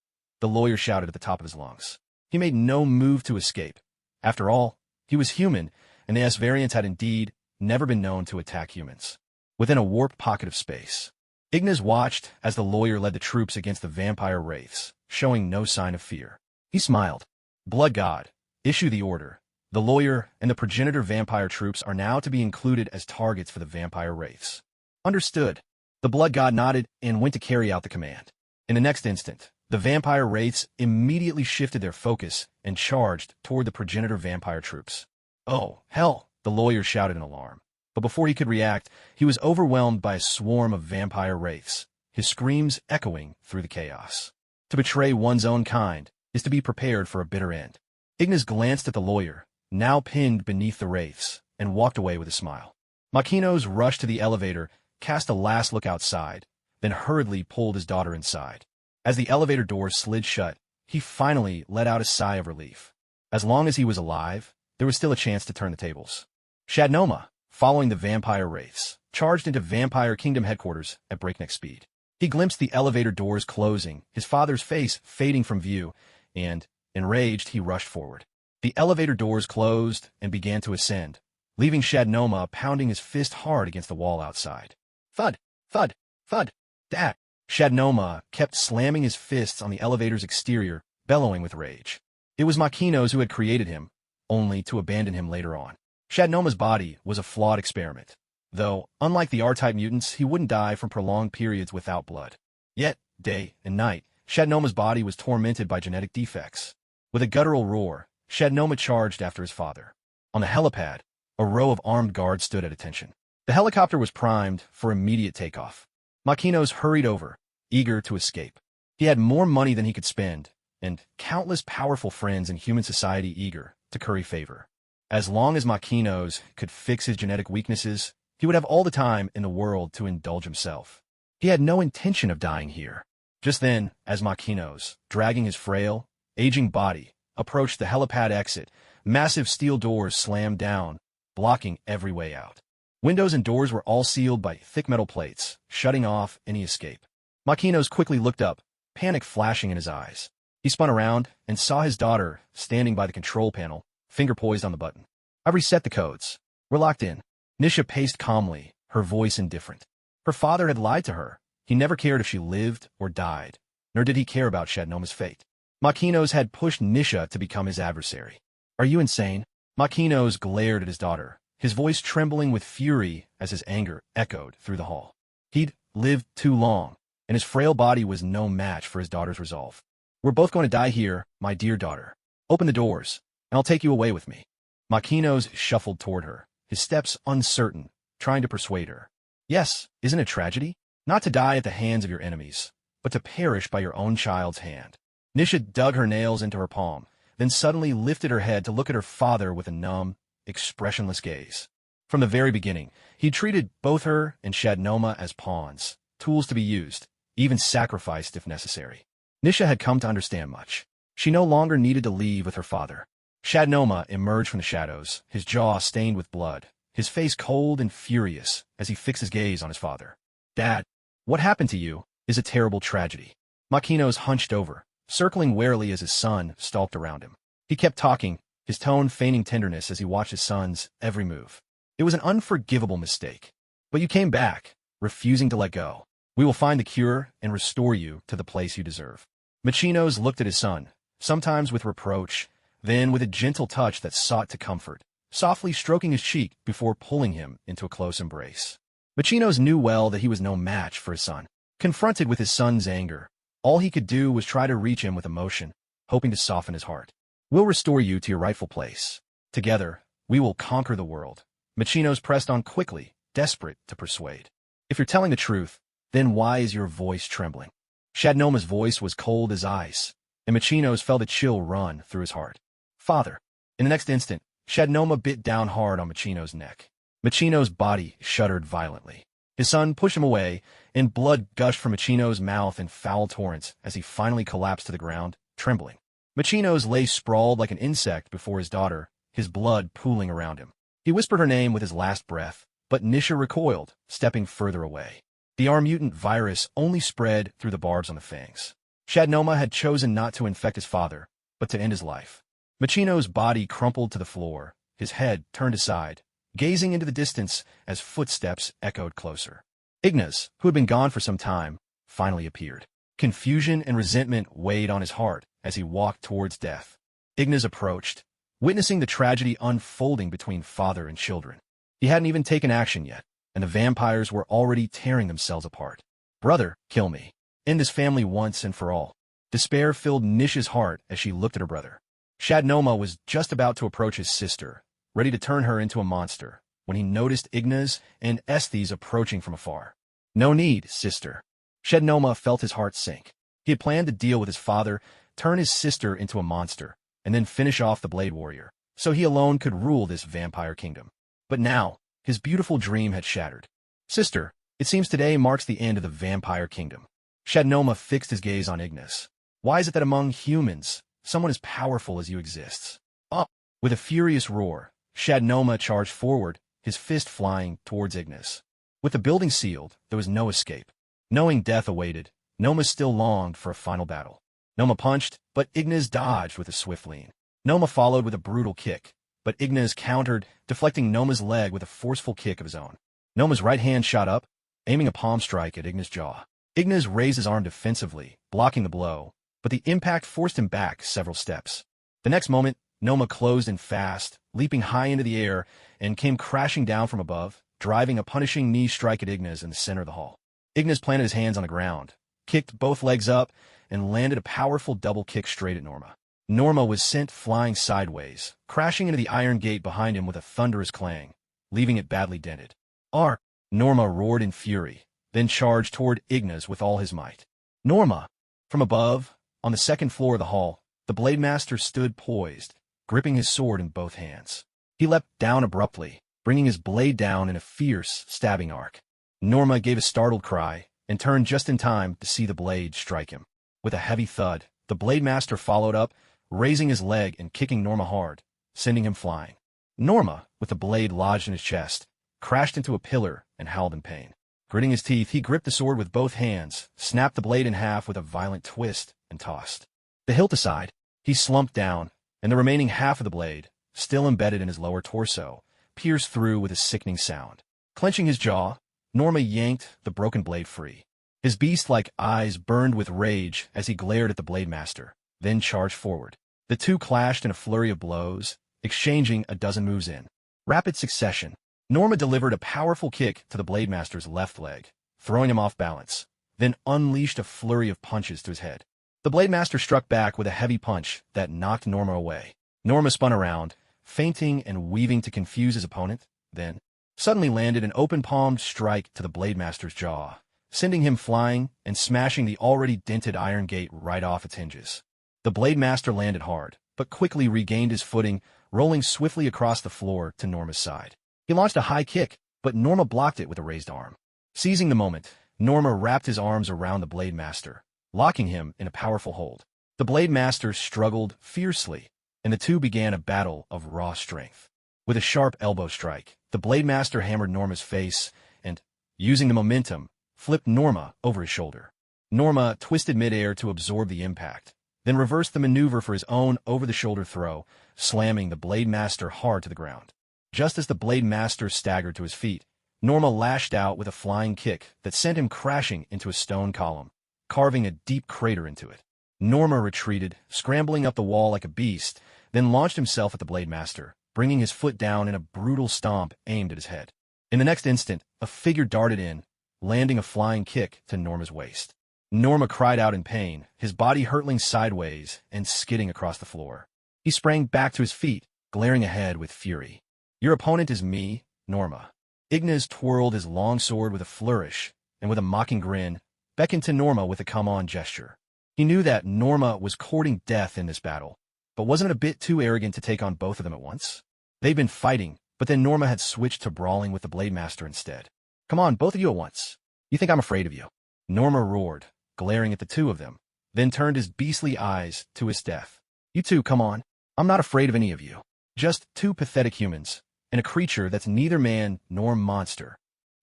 the lawyer shouted at the top of his lungs. He made no move to escape. After all, he was human, and the S variants had indeed never been known to attack humans. Within a warped pocket of space, Ignas watched as the lawyer led the troops against the vampire wraiths, showing no sign of fear. He smiled. "Blood God, issue the order. The lawyer and the progenitor vampire troops are now to be included as targets for the vampire wraiths." "Understood." The blood god nodded and went to carry out the command. In the next instant, the vampire wraiths immediately shifted their focus and charged toward the progenitor vampire troops. "Oh, hell!" the lawyer shouted in alarm. But before he could react, he was overwhelmed by a swarm of vampire wraiths, his screams echoing through the chaos. To betray one's own kind is to be prepared for a bitter end. Ignas glanced at the lawyer, now pinned beneath the wraiths, and walked away with a smile. Makino's rushed to the elevator, cast a last look outside, then hurriedly pulled his daughter inside. As the elevator doors slid shut, he finally let out a sigh of relief. As long as he was alive, there was still a chance to turn the tables. Shadnoma, following the vampire wraiths, charged into Vampire Kingdom headquarters at breakneck speed. He glimpsed the elevator doors closing, his father's face fading from view, and, enraged, he rushed forward. The elevator doors closed and began to ascend, leaving Shadnoma pounding his fist hard against the wall outside. Thud, thud, thud, dat. Shadnoma kept slamming his fists on the elevator's exterior, bellowing with rage. It was Makino's who had created him, only to abandon him later on. Shadnoma's body was a flawed experiment, though, unlike the R-type mutants, he wouldn't die from prolonged periods without blood. Yet, day and night, Shadnoma's body was tormented by genetic defects. With a guttural roar, Shadnoma charged after his father. On the helipad, a row of armed guards stood at attention. The helicopter was primed for immediate takeoff. Makino's hurried over, eager to escape. He had more money than he could spend, and countless powerful friends in human society eager to curry favor. As long as Makino's could fix his genetic weaknesses, he would have all the time in the world to indulge himself. He had no intention of dying here. Just then, as Makino's, dragging his frail, aging body, approached the helipad exit, massive steel doors slammed down, blocking every way out. Windows and doors were all sealed by thick metal plates, shutting off any escape. Makino's quickly looked up, panic flashing in his eyes. He spun around and saw his daughter standing by the control panel, finger poised on the button. "I've reset the codes. We're locked in." Nisha paced calmly, her voice indifferent. Her father had lied to her. He never cared if she lived or died, nor did he care about Shadnoma's fate. Makino's had pushed Nisha to become his adversary. "Are you insane?" Makino's glared at his daughter, his voice trembling with fury as his anger echoed through the hall. He'd lived too long, and his frail body was no match for his daughter's resolve. "We're both going to die here, my dear daughter. Open the doors, and I'll take you away with me." Makino's shuffled toward her, his steps uncertain, trying to persuade her. "Yes, isn't it tragedy? Not to die at the hands of your enemies, but to perish by your own child's hand." Nisha dug her nails into her palm, then suddenly lifted her head to look at her father with a numb, expressionless gaze. From the very beginning, he treated both her and Shadnoma as pawns, tools to be used, even sacrificed if necessary. Nisha had come to understand much. She no longer needed to leave with her father. Shadnoma emerged from the shadows, his jaw stained with blood, his face cold and furious as he fixed his gaze on his father. "Dad, what happened to you is a terrible tragedy." Makino's hunched over, circling warily as his son stalked around him. He kept talking, his tone feigning tenderness as he watched his son's every move. "It was an unforgivable mistake. But you came back, refusing to let go. We will find the cure and restore you to the place you deserve." Makino's looked at his son, sometimes with reproach, Then, with a gentle touch that sought to comfort, softly stroking his cheek before pulling him into a close embrace. Machinos knew well that he was no match for his son. Confronted with his son's anger, all he could do was try to reach him with emotion, hoping to soften his heart. "We'll restore you to your rightful place. Together, we will conquer the world." Machinos pressed on quickly, desperate to persuade. "If you're telling the truth, then why is your voice trembling?" Shadnoma's voice was cold as ice, and Machinos felt a chill run through his heart. "Father." In the next instant, Shadnoma bit down hard on Machinos' neck. Machinos' body shuddered violently. His son pushed him away, and blood gushed from Machinos' mouth in foul torrents as he finally collapsed to the ground, trembling. Machinos lay sprawled like an insect before his daughter, his blood pooling around him. He whispered her name with his last breath, but Nisha recoiled, stepping further away. The R-mutant virus only spread through the barbs on the fangs. Shadnoma had chosen not to infect his father, but to end his life. Machinos' body crumpled to the floor, his head turned aside, gazing into the distance as footsteps echoed closer. Ignas, who had been gone for some time, finally appeared. Confusion and resentment weighed on his heart as he walked towards death. Ignas approached, witnessing the tragedy unfolding between father and children. He hadn't even taken action yet, and the vampires were already tearing themselves apart. "Brother, kill me. End this family once and for all." Despair filled Nisha's heart as she looked at her brother. Shadnoma was just about to approach his sister, ready to turn her into a monster, when he noticed Ignas and Esdeath approaching from afar. "No need, sister." Shadnoma felt his heart sink. He had planned to deal with his father, turn his sister into a monster, and then finish off the Blade Warrior, so he alone could rule this vampire kingdom. But now, his beautiful dream had shattered. "Sister, it seems today marks the end of the vampire kingdom." Shadnoma fixed his gaze on Ignas. "Why is it that among humans, someone as powerful as you exists?" "Up!" With a furious roar, Shadnoma charged forward, his fist flying towards Ignas. With the building sealed, there was no escape. Knowing death awaited, Noma still longed for a final battle. Noma punched, but Ignas dodged with a swift lean. Noma followed with a brutal kick, but Ignas countered, deflecting Noma's leg with a forceful kick of his own. Noma's right hand shot up, aiming a palm strike at Ignas' jaw. Ignas raised his arm defensively, blocking the blow, but the impact forced him back several steps. The next moment, Noma closed in fast, leaping high into the air, and came crashing down from above, driving a punishing knee strike at Ignas in the center of the hall. Ignas planted his hands on the ground, kicked both legs up, and landed a powerful double kick straight at Norma. Norma was sent flying sideways, crashing into the iron gate behind him with a thunderous clang, leaving it badly dented. "Arr!" Norma roared in fury, then charged toward Ignas with all his might. "Norma!" From above, on the second floor of the hall, the Blade Master stood poised, gripping his sword in both hands. He leapt down abruptly, bringing his blade down in a fierce, stabbing arc. Norma gave a startled cry, and turned just in time to see the blade strike him. With a heavy thud, the Blade Master followed up, raising his leg and kicking Norma hard, sending him flying. Norma, with the blade lodged in his chest, crashed into a pillar and howled in pain. Gritting his teeth, he gripped the sword with both hands, snapped the blade in half with a violent twist, and tossed. The hilt aside, he slumped down, and the remaining half of the blade, still embedded in his lower torso, pierced through with a sickening sound. Clenching his jaw, Norma yanked the broken blade free. His beast-like eyes burned with rage as he glared at the Blade Master, then charged forward. The two clashed in a flurry of blows, exchanging a dozen moves in rapid succession. Norma delivered a powerful kick to the Blade Master's left leg, throwing him off balance, then unleashed a flurry of punches to his head. The Blade Master struck back with a heavy punch that knocked Norma away. Norma spun around, feinting and weaving to confuse his opponent, then suddenly landed an open-palmed strike to the Blade Master's jaw, sending him flying and smashing the already dented iron gate right off its hinges. The Blade Master landed hard, but quickly regained his footing, rolling swiftly across the floor to Norma's side. He launched a high kick, but Norma blocked it with a raised arm. Seizing the moment, Norma wrapped his arms around the Blade Master, locking him in a powerful hold. The Blade Master struggled fiercely, and the two began a battle of raw strength. With a sharp elbow strike, the Blade Master hammered Norma's face and, using the momentum, flipped Norma over his shoulder. Norma twisted midair to absorb the impact, then reversed the maneuver for his own over-the-shoulder throw, slamming the Blade Master hard to the ground. Just as the Blade Master staggered to his feet, Norma lashed out with a flying kick that sent him crashing into a stone column, carving a deep crater into it. Norma retreated, scrambling up the wall like a beast, then launched himself at the Blade Master, bringing his foot down in a brutal stomp aimed at his head. In the next instant, a figure darted in, landing a flying kick to Norma's waist. Norma cried out in pain, his body hurtling sideways and skidding across the floor. He sprang back to his feet, glaring ahead with fury. "Your opponent is me, Norma." Ignas twirled his long sword with a flourish, and with a mocking grin, beckoned to Norma with a come-on gesture. He knew that Norma was courting death in this battle, but wasn't it a bit too arrogant to take on both of them at once? They'd been fighting, but then Norma had switched to brawling with the Blade Master instead. "Come on, both of you at once. You think I'm afraid of you?" Norma roared, glaring at the two of them, then turned his beastly eyes to Esdeath. "You two, come on. I'm not afraid of any of you. Just two pathetic humans, and a creature that's neither man nor monster."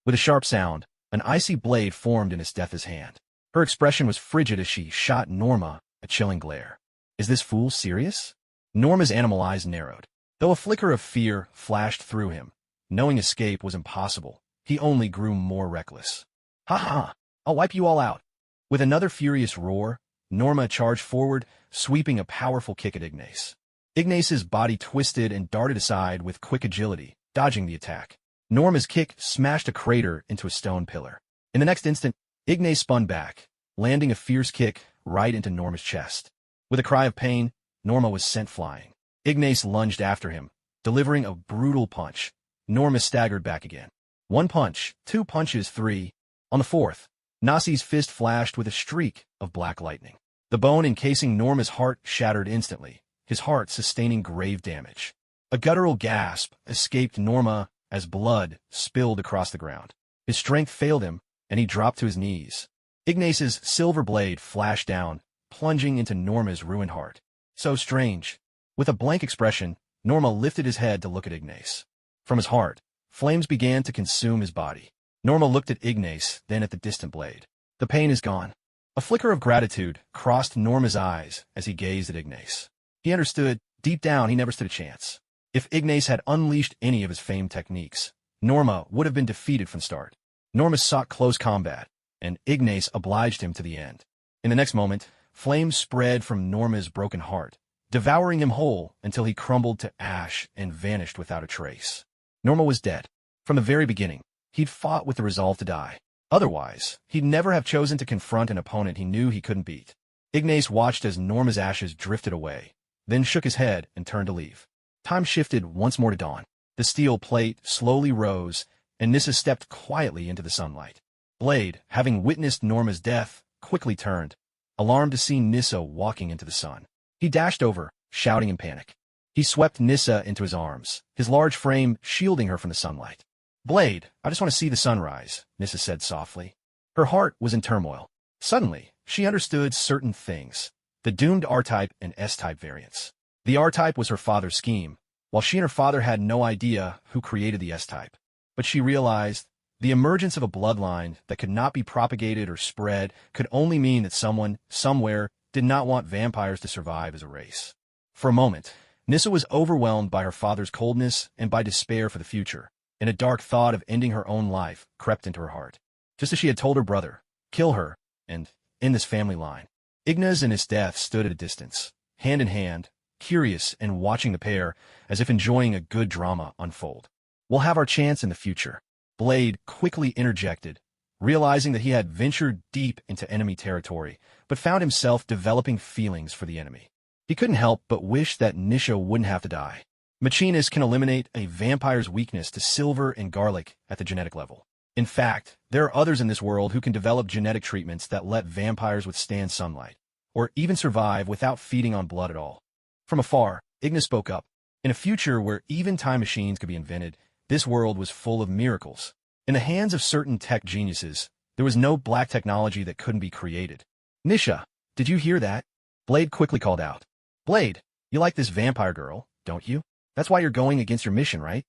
With a sharp sound, an icy blade formed in Esdeath's hand. Her expression was frigid as she shot Norma a chilling glare. "Is this fool serious?" Norma's animal eyes narrowed. Though a flicker of fear flashed through him, knowing escape was impossible, he only grew more reckless. "Ha ha! I'll wipe you all out." With another furious roar, Norma charged forward, sweeping a powerful kick at Ignas. Ignas's body twisted and darted aside with quick agility, dodging the attack. Norma's kick smashed a crater into a stone pillar. In the next instant, Ignas spun back, landing a fierce kick right into Norma's chest. With a cry of pain, Norma was sent flying. Ignas lunged after him, delivering a brutal punch. Norma staggered back again. One punch, two punches, three. On the fourth, Nasi's fist flashed with a streak of black lightning. The bone encasing Norma's heart shattered instantly, his heart sustaining grave damage. A guttural gasp escaped Norma as blood spilled across the ground. His strength failed him, and he dropped to his knees. Ignas's silver blade flashed down, plunging into Norma's ruined heart. So strange. With a blank expression, Norma lifted his head to look at Ignas. From his heart, flames began to consume his body. Norma looked at Ignas, then at the distant blade. The pain is gone. A flicker of gratitude crossed Norma's eyes as he gazed at Ignas. He understood, deep down he never stood a chance. If Ignas had unleashed any of his famed techniques, Norma would have been defeated from start. Norma sought close combat, and Ignas obliged him to the end. In the next moment, flames spread from Norma's broken heart, devouring him whole until he crumbled to ash and vanished without a trace. Norma was dead. From the very beginning, he'd fought with the resolve to die. Otherwise, he'd never have chosen to confront an opponent he knew he couldn't beat. Ignas watched as Norma's ashes drifted away, then shook his head and turned to leave. Time shifted once more to dawn. The steel plate slowly rose, and Nissa stepped quietly into the sunlight. Blade, having witnessed Norma's death, quickly turned, alarmed to see Nissa walking into the sun. He dashed over, shouting in panic. He swept Nissa into his arms, his large frame shielding her from the sunlight. "Blade, I just want to see the sunrise," Nissa said softly. Her heart was in turmoil. Suddenly, she understood certain things, the doomed R-type and S-type variants. The R-type was her father's scheme, while she and her father had no idea who created the S-type. But she realized the emergence of a bloodline that could not be propagated or spread could only mean that someone, somewhere, did not want vampires to survive as a race. For a moment, Nissa was overwhelmed by her father's coldness and by despair for the future, and a dark thought of ending her own life crept into her heart. Just as she had told her brother, kill her, and end this family line. Ignas and Esdeath stood at a distance, hand in hand, curious and watching the pair as if enjoying a good drama unfold. "We'll have our chance in the future," Blade quickly interjected, realizing that he had ventured deep into enemy territory, but found himself developing feelings for the enemy. He couldn't help but wish that Nisha wouldn't have to die. Machinist can eliminate a vampire's weakness to silver and garlic at the genetic level. In fact, there are others in this world who can develop genetic treatments that let vampires withstand sunlight, or even survive without feeding on blood at all. From afar, Ignas spoke up. In a future where even time machines could be invented, this world was full of miracles. In the hands of certain tech geniuses, there was no black technology that couldn't be created. "Nisha, did you hear that?" Blade quickly called out. "Blade, you like this vampire girl, don't you? That's why you're going against your mission, right?"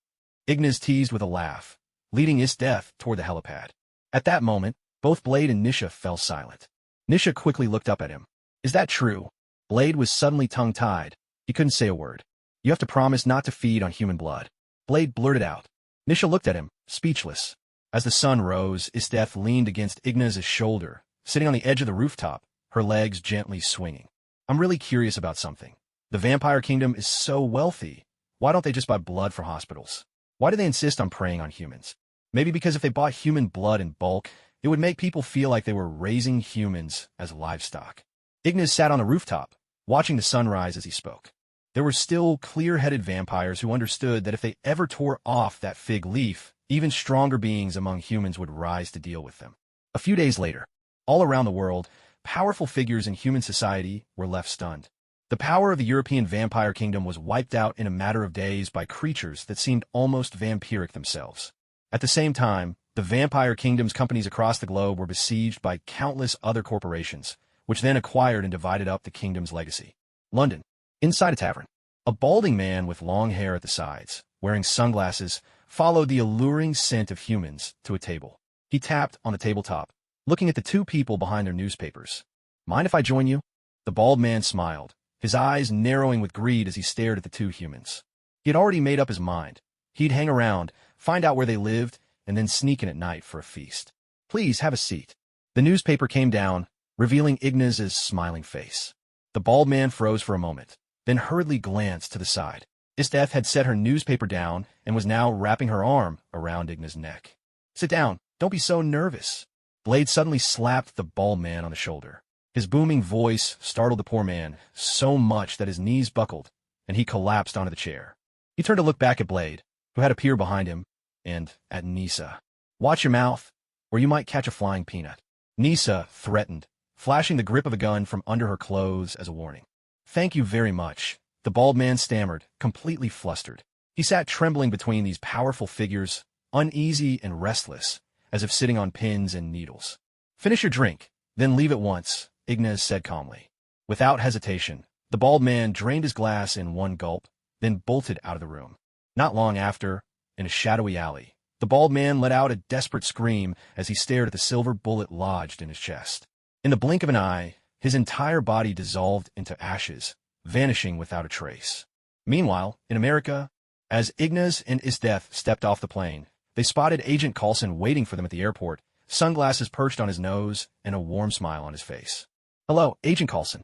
Ignas teased with a laugh, leading Esdeath toward the helipad. At that moment, both Blade and Nisha fell silent. Nisha quickly looked up at him. "Is that true?" Blade was suddenly tongue-tied. He couldn't say a word. "You have to promise not to feed on human blood." Blade blurted out. Nisha looked at him, speechless. As the sun rose, Esdeath leaned against Ignas' shoulder, sitting on the edge of the rooftop, her legs gently swinging. "I'm really curious about something." The vampire kingdom is so wealthy. Why don't they just buy blood for hospitals? Why do they insist on preying on humans? Maybe because if they bought human blood in bulk, it would make people feel like they were raising humans as livestock. Ignas sat on the rooftop, watching the sunrise as he spoke. There were still clear-headed vampires who understood that if they ever tore off that fig leaf, even stronger beings among humans would rise to deal with them. A few days later, all around the world, powerful figures in human society were left stunned. The power of the European vampire kingdom was wiped out in a matter of days by creatures that seemed almost vampiric themselves. At the same time, the vampire kingdom's companies across the globe were besieged by countless other corporations, which then acquired and divided up the kingdom's legacy. London. Inside a tavern, a balding man with long hair at the sides, wearing sunglasses, followed the alluring scent of humans to a table. He tapped on the tabletop, looking at the two people behind their newspapers. "Mind if I join you?" The bald man smiled, his eyes narrowing with greed as he stared at the two humans. He had already made up his mind. He'd hang around, find out where they lived, and then sneak in at night for a feast. "Please have a seat." The newspaper came down, revealing Ignas's smiling face. The bald man froze for a moment, then hurriedly glanced to the side. Esdeath had set her newspaper down and was now wrapping her arm around Ignas' neck. "Sit down. Don't be so nervous." Blade suddenly slapped the bald man on the shoulder. His booming voice startled the poor man so much that his knees buckled, and he collapsed onto the chair. He turned to look back at Blade, who had appeared behind him, and at Nisa. "Watch your mouth, or you might catch a flying peanut." Nisa threatened, flashing the grip of a gun from under her clothes as a warning. "Thank you very much," the bald man stammered, completely flustered. He sat trembling between these powerful figures, uneasy and restless, as if sitting on pins and needles. "Finish your drink, then leave at once," Ignas said calmly. Without hesitation, the bald man drained his glass in one gulp, then bolted out of the room. Not long after, in a shadowy alley, the bald man let out a desperate scream as he stared at the silver bullet lodged in his chest. In the blink of an eye, his entire body dissolved into ashes, vanishing without a trace. Meanwhile, in America, as Ignas and Esdeath stepped off the plane, they spotted Agent Coulson waiting for them at the airport, sunglasses perched on his nose and a warm smile on his face. "Hello, Agent Coulson."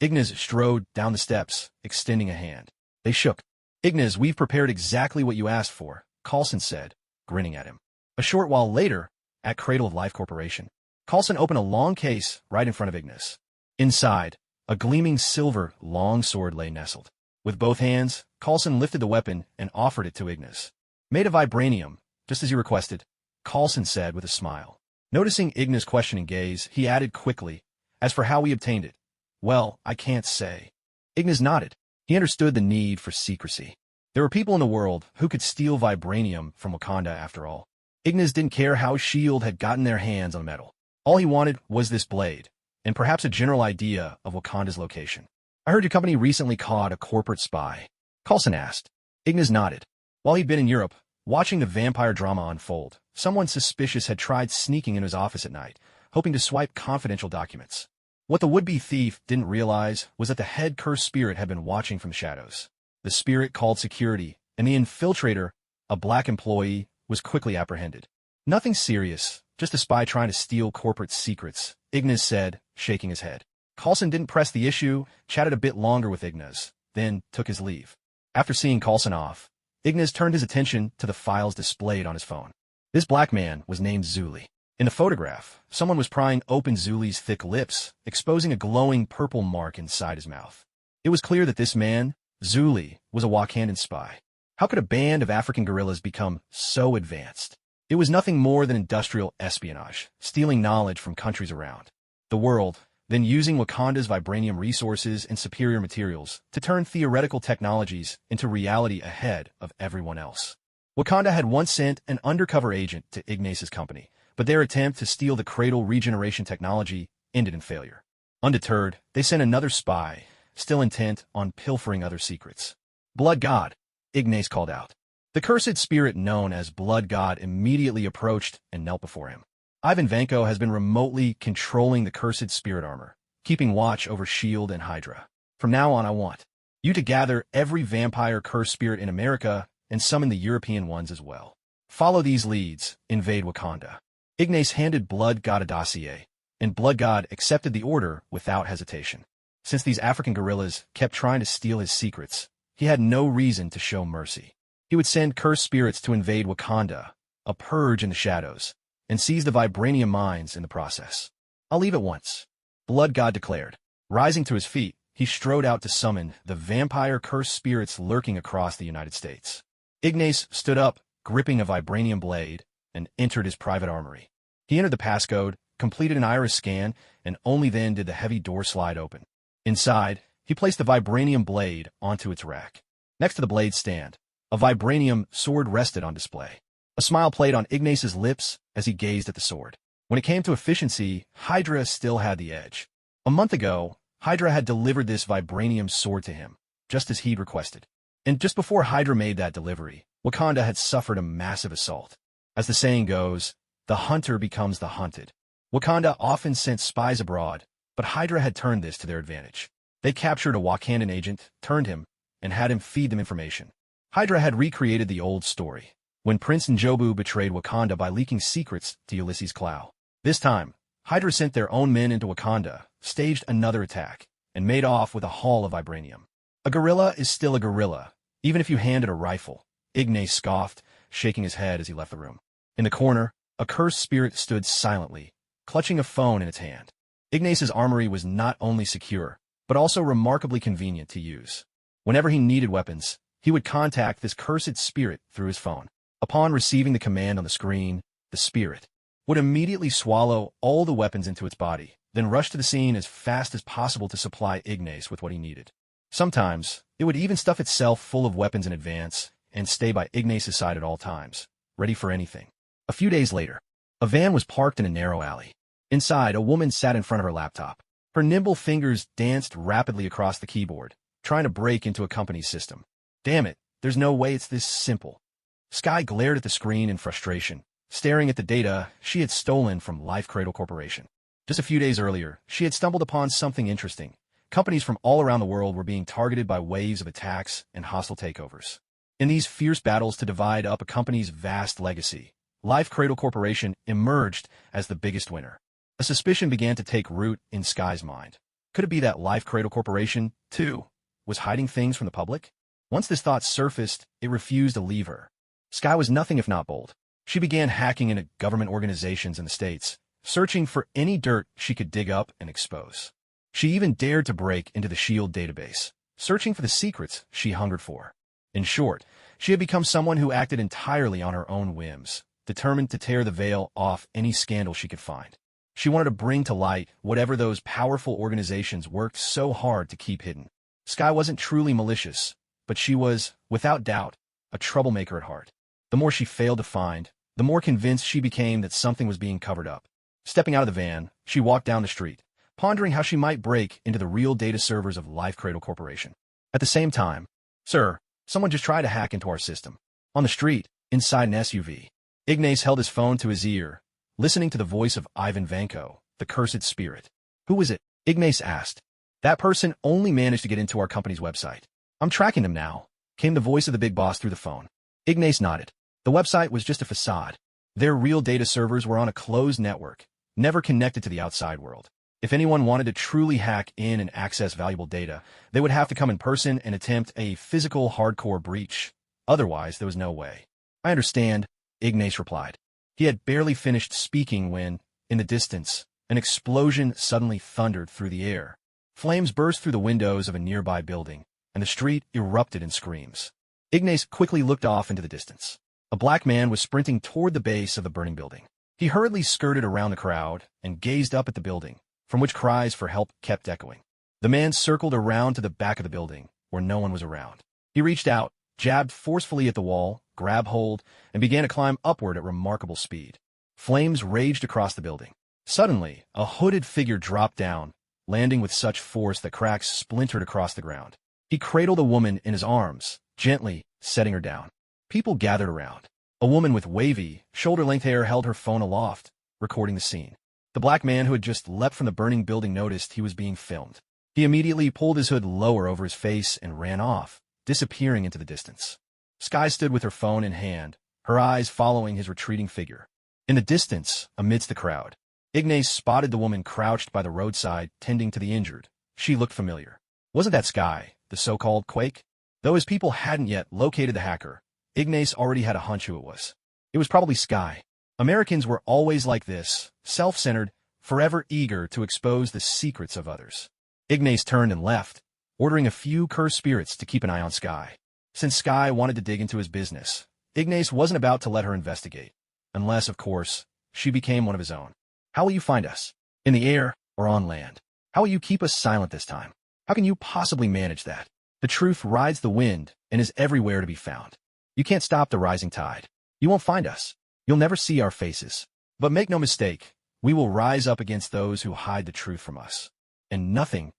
Ignas strode down the steps, extending a hand. They shook. "Ignas, we've prepared exactly what you asked for," Coulson said, grinning at him. A short while later, at Cradle of Life Corporation, Coulson opened a long case right in front of Ignas. Inside, a gleaming silver longsword lay nestled. With both hands, Coulson lifted the weapon and offered it to Ignas. "Made of vibranium, just as you requested," Coulson said with a smile. Noticing Ignas' questioning gaze, he added quickly, "As for how we obtained it, well, I can't say." Ignas nodded. He understood the need for secrecy. There were people in the world who could steal vibranium from Wakanda after all. Ignas didn't care how S.H.I.E.L.D. had gotten their hands on the metal. All he wanted was this blade, and perhaps a general idea of Wakanda's location. "I heard your company recently caught a corporate spy," Coulson asked. Ignas nodded. While he'd been in Europe, watching the vampire drama unfold, someone suspicious had tried sneaking into his office at night, hoping to swipe confidential documents. What the would-be thief didn't realize was that the head cursed spirit had been watching from the shadows. The spirit called security, and the infiltrator, a black employee, was quickly apprehended. "Nothing serious, just a spy trying to steal corporate secrets," Ignas said, shaking his head. Coulson didn't press the issue, chatted a bit longer with Ignas, then took his leave. After seeing Coulson off, Ignas turned his attention to the files displayed on his phone. This black man was named Zuli. In the photograph, someone was prying open Zuli's thick lips, exposing a glowing purple mark inside his mouth. It was clear that this man, Zuli, was a Wakandan spy. How could a band of African guerrillas become so advanced? It was nothing more than industrial espionage, stealing knowledge from countries around the world, then using Wakanda's vibranium resources and superior materials to turn theoretical technologies into reality ahead of everyone else. Wakanda had once sent an undercover agent to Ignas' company, but their attempt to steal the cradle regeneration technology ended in failure. Undeterred, they sent another spy, still intent on pilfering other secrets. "Blood God," Ignas called out. The cursed spirit known as Blood God immediately approached and knelt before him. Ivan Vanko has been remotely controlling the cursed spirit armor, keeping watch over S.H.I.E.L.D. and Hydra. From now on, I want you to gather every vampire cursed spirit in America and summon the European ones as well. Follow these leads, invade Wakanda. Ignas handed Blood God a dossier, and Blood God accepted the order without hesitation. Since these African guerrillas kept trying to steal his secrets, he had no reason to show mercy. He would send cursed spirits to invade Wakanda, a purge in the shadows, and seize the vibranium mines in the process. "I'll leave at once," Blood God declared. Rising to his feet, he strode out to summon the vampire cursed spirits lurking across the United States. Ignas stood up, gripping a vibranium blade, and entered his private armory. He entered the passcode, completed an iris scan, and only then did the heavy door slide open. Inside, he placed the vibranium blade onto its rack. Next to the blade stand, a vibranium sword rested on display. A smile played on Ignas's lips as he gazed at the sword. When it came to efficiency, Hydra still had the edge. A month ago, Hydra had delivered this vibranium sword to him, just as he'd requested. And just before Hydra made that delivery, Wakanda had suffered a massive assault. As the saying goes, the hunter becomes the hunted. Wakanda often sent spies abroad, but Hydra had turned this to their advantage. They captured a Wakandan agent, turned him, and had him feed them information. Hydra had recreated the old story, when Prince Njobu betrayed Wakanda by leaking secrets to Ulysses Klaue. This time, Hydra sent their own men into Wakanda, staged another attack, and made off with a haul of vibranium. A gorilla is still a gorilla, even if you hand it a rifle, Ignas scoffed, shaking his head as he left the room. In the corner, a cursed spirit stood silently, clutching a phone in its hand. Ignas's armory was not only secure, but also remarkably convenient to use. Whenever he needed weapons, he would contact this cursed spirit through his phone. Upon receiving the command on the screen, the spirit would immediately swallow all the weapons into its body, then rush to the scene as fast as possible to supply Ignas with what he needed. Sometimes, it would even stuff itself full of weapons in advance and stay by Ignas's side at all times, ready for anything. A few days later, a van was parked in a narrow alley. Inside, a woman sat in front of her laptop. Her nimble fingers danced rapidly across the keyboard, trying to break into a company's system. "Damn it, there's no way it's this simple." Sky glared at the screen in frustration, staring at the data she had stolen from Life Cradle Corporation. Just a few days earlier, she had stumbled upon something interesting. Companies from all around the world were being targeted by waves of attacks and hostile takeovers. In these fierce battles to divide up a company's vast legacy, Life Cradle Corporation emerged as the biggest winner. A suspicion began to take root in Sky's mind. Could it be that Life Cradle Corporation, too, was hiding things from the public? Once this thought surfaced, it refused to leave her. Sky was nothing if not bold. She began hacking into government organizations in the States, searching for any dirt she could dig up and expose. She even dared to break into the SHIELD database, searching for the secrets she hungered for. In short, she had become someone who acted entirely on her own whims, determined to tear the veil off any scandal she could find. She wanted to bring to light whatever those powerful organizations worked so hard to keep hidden. Sky wasn't truly malicious, but she was, without doubt, a troublemaker at heart. The more she failed to find, the more convinced she became that something was being covered up. Stepping out of the van, she walked down the street, pondering how she might break into the real data servers of Life Cradle Corporation. At the same time, "Sir, someone just tried to hack into our system." On the street, inside an SUV, Ignas held his phone to his ear, listening to the voice of Ivan Vanko, the cursed spirit. "Who was it?" Ignas asked. "That person only managed to get into our company's website. I'm tracking them now," came the voice of the big boss through the phone. Ignas nodded. The website was just a facade. Their real data servers were on a closed network, never connected to the outside world. If anyone wanted to truly hack in and access valuable data, they would have to come in person and attempt a physical hardcore breach. Otherwise, there was no way. "I understand," Ignas replied. He had barely finished speaking when, in the distance, an explosion suddenly thundered through the air. Flames burst through the windows of a nearby building, and the street erupted in screams. Ignas quickly looked off into the distance. A black man was sprinting toward the base of the burning building. He hurriedly skirted around the crowd and gazed up at the building, from which cries for help kept echoing. The man circled around to the back of the building, where no one was around. He reached out, jabbed forcefully at the wall, grabbed hold, and began to climb upward at remarkable speed. Flames raged across the building. Suddenly, a hooded figure dropped down, landing with such force that cracks splintered across the ground. He cradled a woman in his arms, gently setting her down. People gathered around. A woman with wavy, shoulder-length hair held her phone aloft, recording the scene. The black man who had just leapt from the burning building noticed he was being filmed. He immediately pulled his hood lower over his face and ran off, disappearing into the distance. Sky stood with her phone in hand, her eyes following his retreating figure. In the distance, amidst the crowd, Ignas spotted the woman crouched by the roadside tending to the injured, She looked familiar. Wasn't that Sky, the so-called Quake? Though his people hadn't yet located the hacker, Ignas already had a hunch who it was. It was probably Sky. Americans were always like this, self-centered, forever eager to expose the secrets of others. Ignas turned and left, ordering a few cursed spirits to keep an eye on Sky. Since Sky wanted to dig into his business, Ignas wasn't about to let her investigate. Unless, of course, she became one of his own. How will you find us? In the air or on land? How will you keep us silent this time? How can you possibly manage that? The truth rides the wind and is everywhere to be found. You can't stop the rising tide. You won't find us. You'll never see our faces. But make no mistake, we will rise up against those who hide the truth from us. And nothing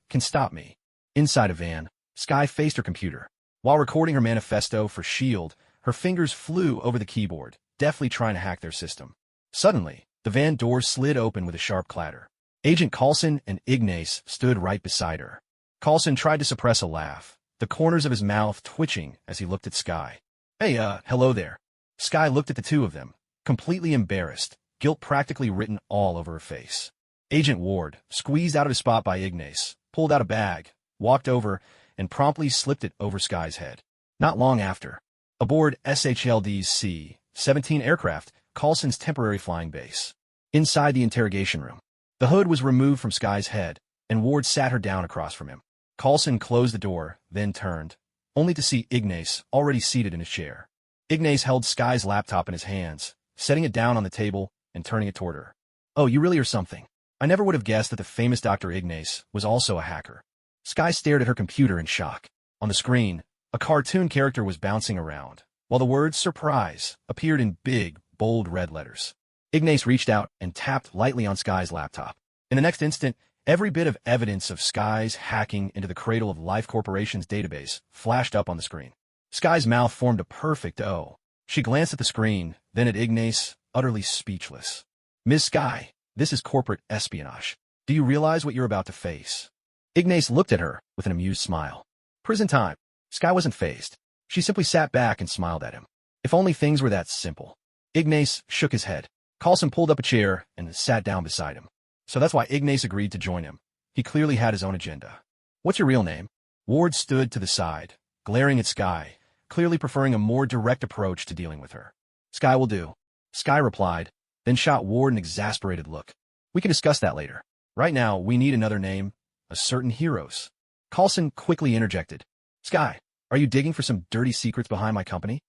can stop me. Inside a van, Sky faced her computer. While recording her manifesto for S.H.I.E.L.D., her fingers flew over the keyboard, deftly trying to hack their system. Suddenly, the van door slid open with a sharp clatter. Agent Coulson and Ignas stood right beside her. Coulson tried to suppress a laugh, the corners of his mouth twitching as he looked at Sky. Hey, hello there. Sky looked at the two of them, completely embarrassed, guilt practically written all over her face. Agent Ward, squeezed out of his spot by Ignas, pulled out a bag, walked over, and promptly slipped it over Sky's head. Not long after, aboard SHLD's C-17 aircraft, Coulson's temporary flying base. Inside the interrogation room, the hood was removed from Sky's head, and Ward sat her down across from him. Coulson closed the door, then turned, only to see Ignas already seated in his chair. Ignas held Sky's laptop in his hands, setting it down on the table and turning it toward her. Oh, you really are something. I never would have guessed that the famous Dr. Ignas was also a hacker. Sky stared at her computer in shock. On the screen, a cartoon character was bouncing around, while the word surprise appeared in big, bold red letters. Ignas reached out and tapped lightly on Sky's laptop. In the next instant, every bit of evidence of Sky's hacking into the Cradle of Life Corporation's database flashed up on the screen. Sky's mouth formed a perfect O. She glanced at the screen, then at Ignas, utterly speechless. Ms. Sky, this is corporate espionage. Do you realize what you're about to face? Ignas looked at her with an amused smile. Prison time. Sky wasn't fazed. She simply sat back and smiled at him. If only things were that simple. Ignas shook his head. Coulson pulled up a chair and sat down beside him. So that's why Ignas agreed to join him. He clearly had his own agenda. What's your real name? Ward stood to the side, glaring at Sky, clearly preferring a more direct approach to dealing with her. Sky will do. Sky replied, then shot Ward an exasperated look. We can discuss that later. Right now, we need another name, a certain heroes. Coulson quickly interjected. Sky, are you digging for some dirty secrets behind my company?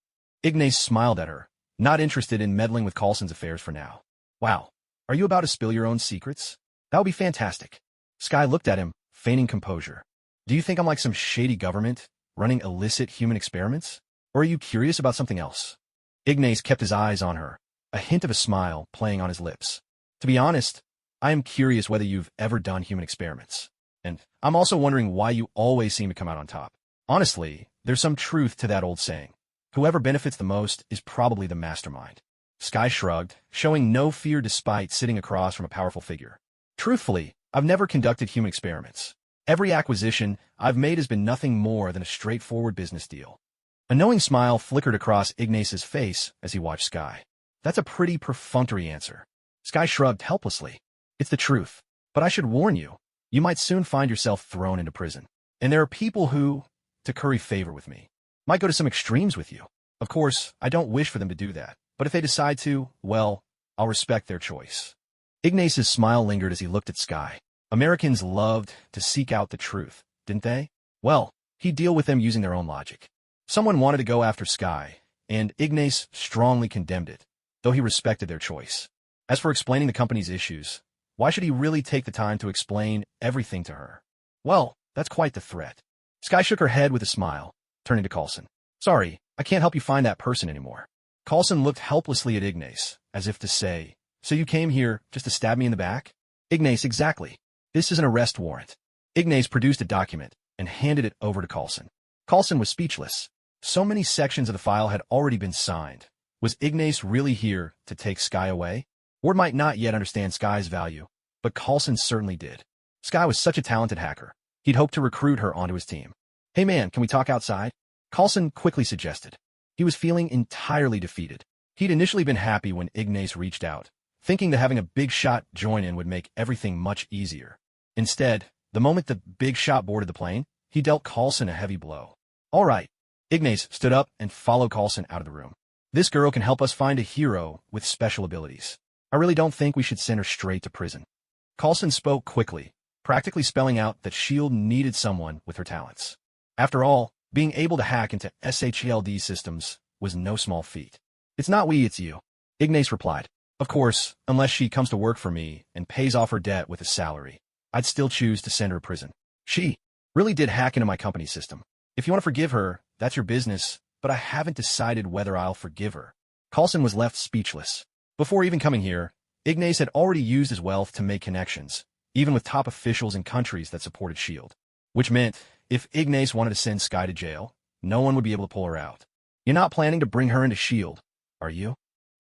Ignas smiled at her, not interested in meddling with Coulson's affairs for now. Wow, are you about to spill your own secrets? That would be fantastic. Sky looked at him, feigning composure. Do you think I'm like some shady government, running illicit human experiments? Or are you curious about something else? Ignas kept his eyes on her, a hint of a smile playing on his lips. To be honest, I am curious whether you've ever done human experiments. And I'm also wondering why you always seem to come out on top. Honestly, there's some truth to that old saying. Whoever benefits the most is probably the mastermind. Sky shrugged, showing no fear despite sitting across from a powerful figure. Truthfully, I've never conducted human experiments. Every acquisition I've made has been nothing more than a straightforward business deal. A knowing smile flickered across Ignas's face as he watched Sky. That's a pretty perfunctory answer. Sky shrugged helplessly. It's the truth. But I should warn you, you might soon find yourself thrown into prison. And there are people who, to curry favor with me, might go to some extremes with you. Of course, I don't wish for them to do that. But if they decide to, well, I'll respect their choice. Ignas's smile lingered as he looked at Sky. Americans loved to seek out the truth, didn't they? Well, he'd deal with them using their own logic. Someone wanted to go after Sky, and Ignas strongly condemned it, though he respected their choice. As for explaining the company's issues, why should he really take the time to explain everything to her? Well, that's quite the threat. Sky shook her head with a smile, turning to Coulson. Sorry, I can't help you find that person anymore. Coulson looked helplessly at Ignas, as if to say, so you came here just to stab me in the back? Ignas, exactly. This is an arrest warrant. Ignas produced a document and handed it over to Coulson. Coulson was speechless. So many sections of the file had already been signed. Was Ignas really here to take Sky away? Ward might not yet understand Sky's value, but Coulson certainly did. Sky was such a talented hacker. He'd hoped to recruit her onto his team. Hey man, can we talk outside? Coulson quickly suggested. He was feeling entirely defeated. He'd initially been happy when Ignas reached out, thinking that having a big shot join in would make everything much easier. Instead, The moment the big shot boarded the plane, he dealt Coulson a heavy blow. All right. Ignas stood up and followed Coulson out of the room. This girl can help us find a hero with special abilities. I really don't think we should send her straight to prison. Coulson spoke quickly, practically spelling out that S.H.I.E.L.D. needed someone with her talents. After all, being able to hack into SHIELD systems was no small feat. It's not we, it's you. Ignas replied. Of course, unless she comes to work for me and pays off her debt with a salary, I'd still choose to send her to prison. She really did hack into my company system. If you want to forgive her, that's your business, but I haven't decided whether I'll forgive her. Coulson was left speechless. Before even coming here, Ignas had already used his wealth to make connections, even with top officials in countries that supported S.H.I.E.L.D. Which meant, if Ignas wanted to send Skye to jail, no one would be able to pull her out. You're not planning to bring her into S.H.I.E.L.D., are you?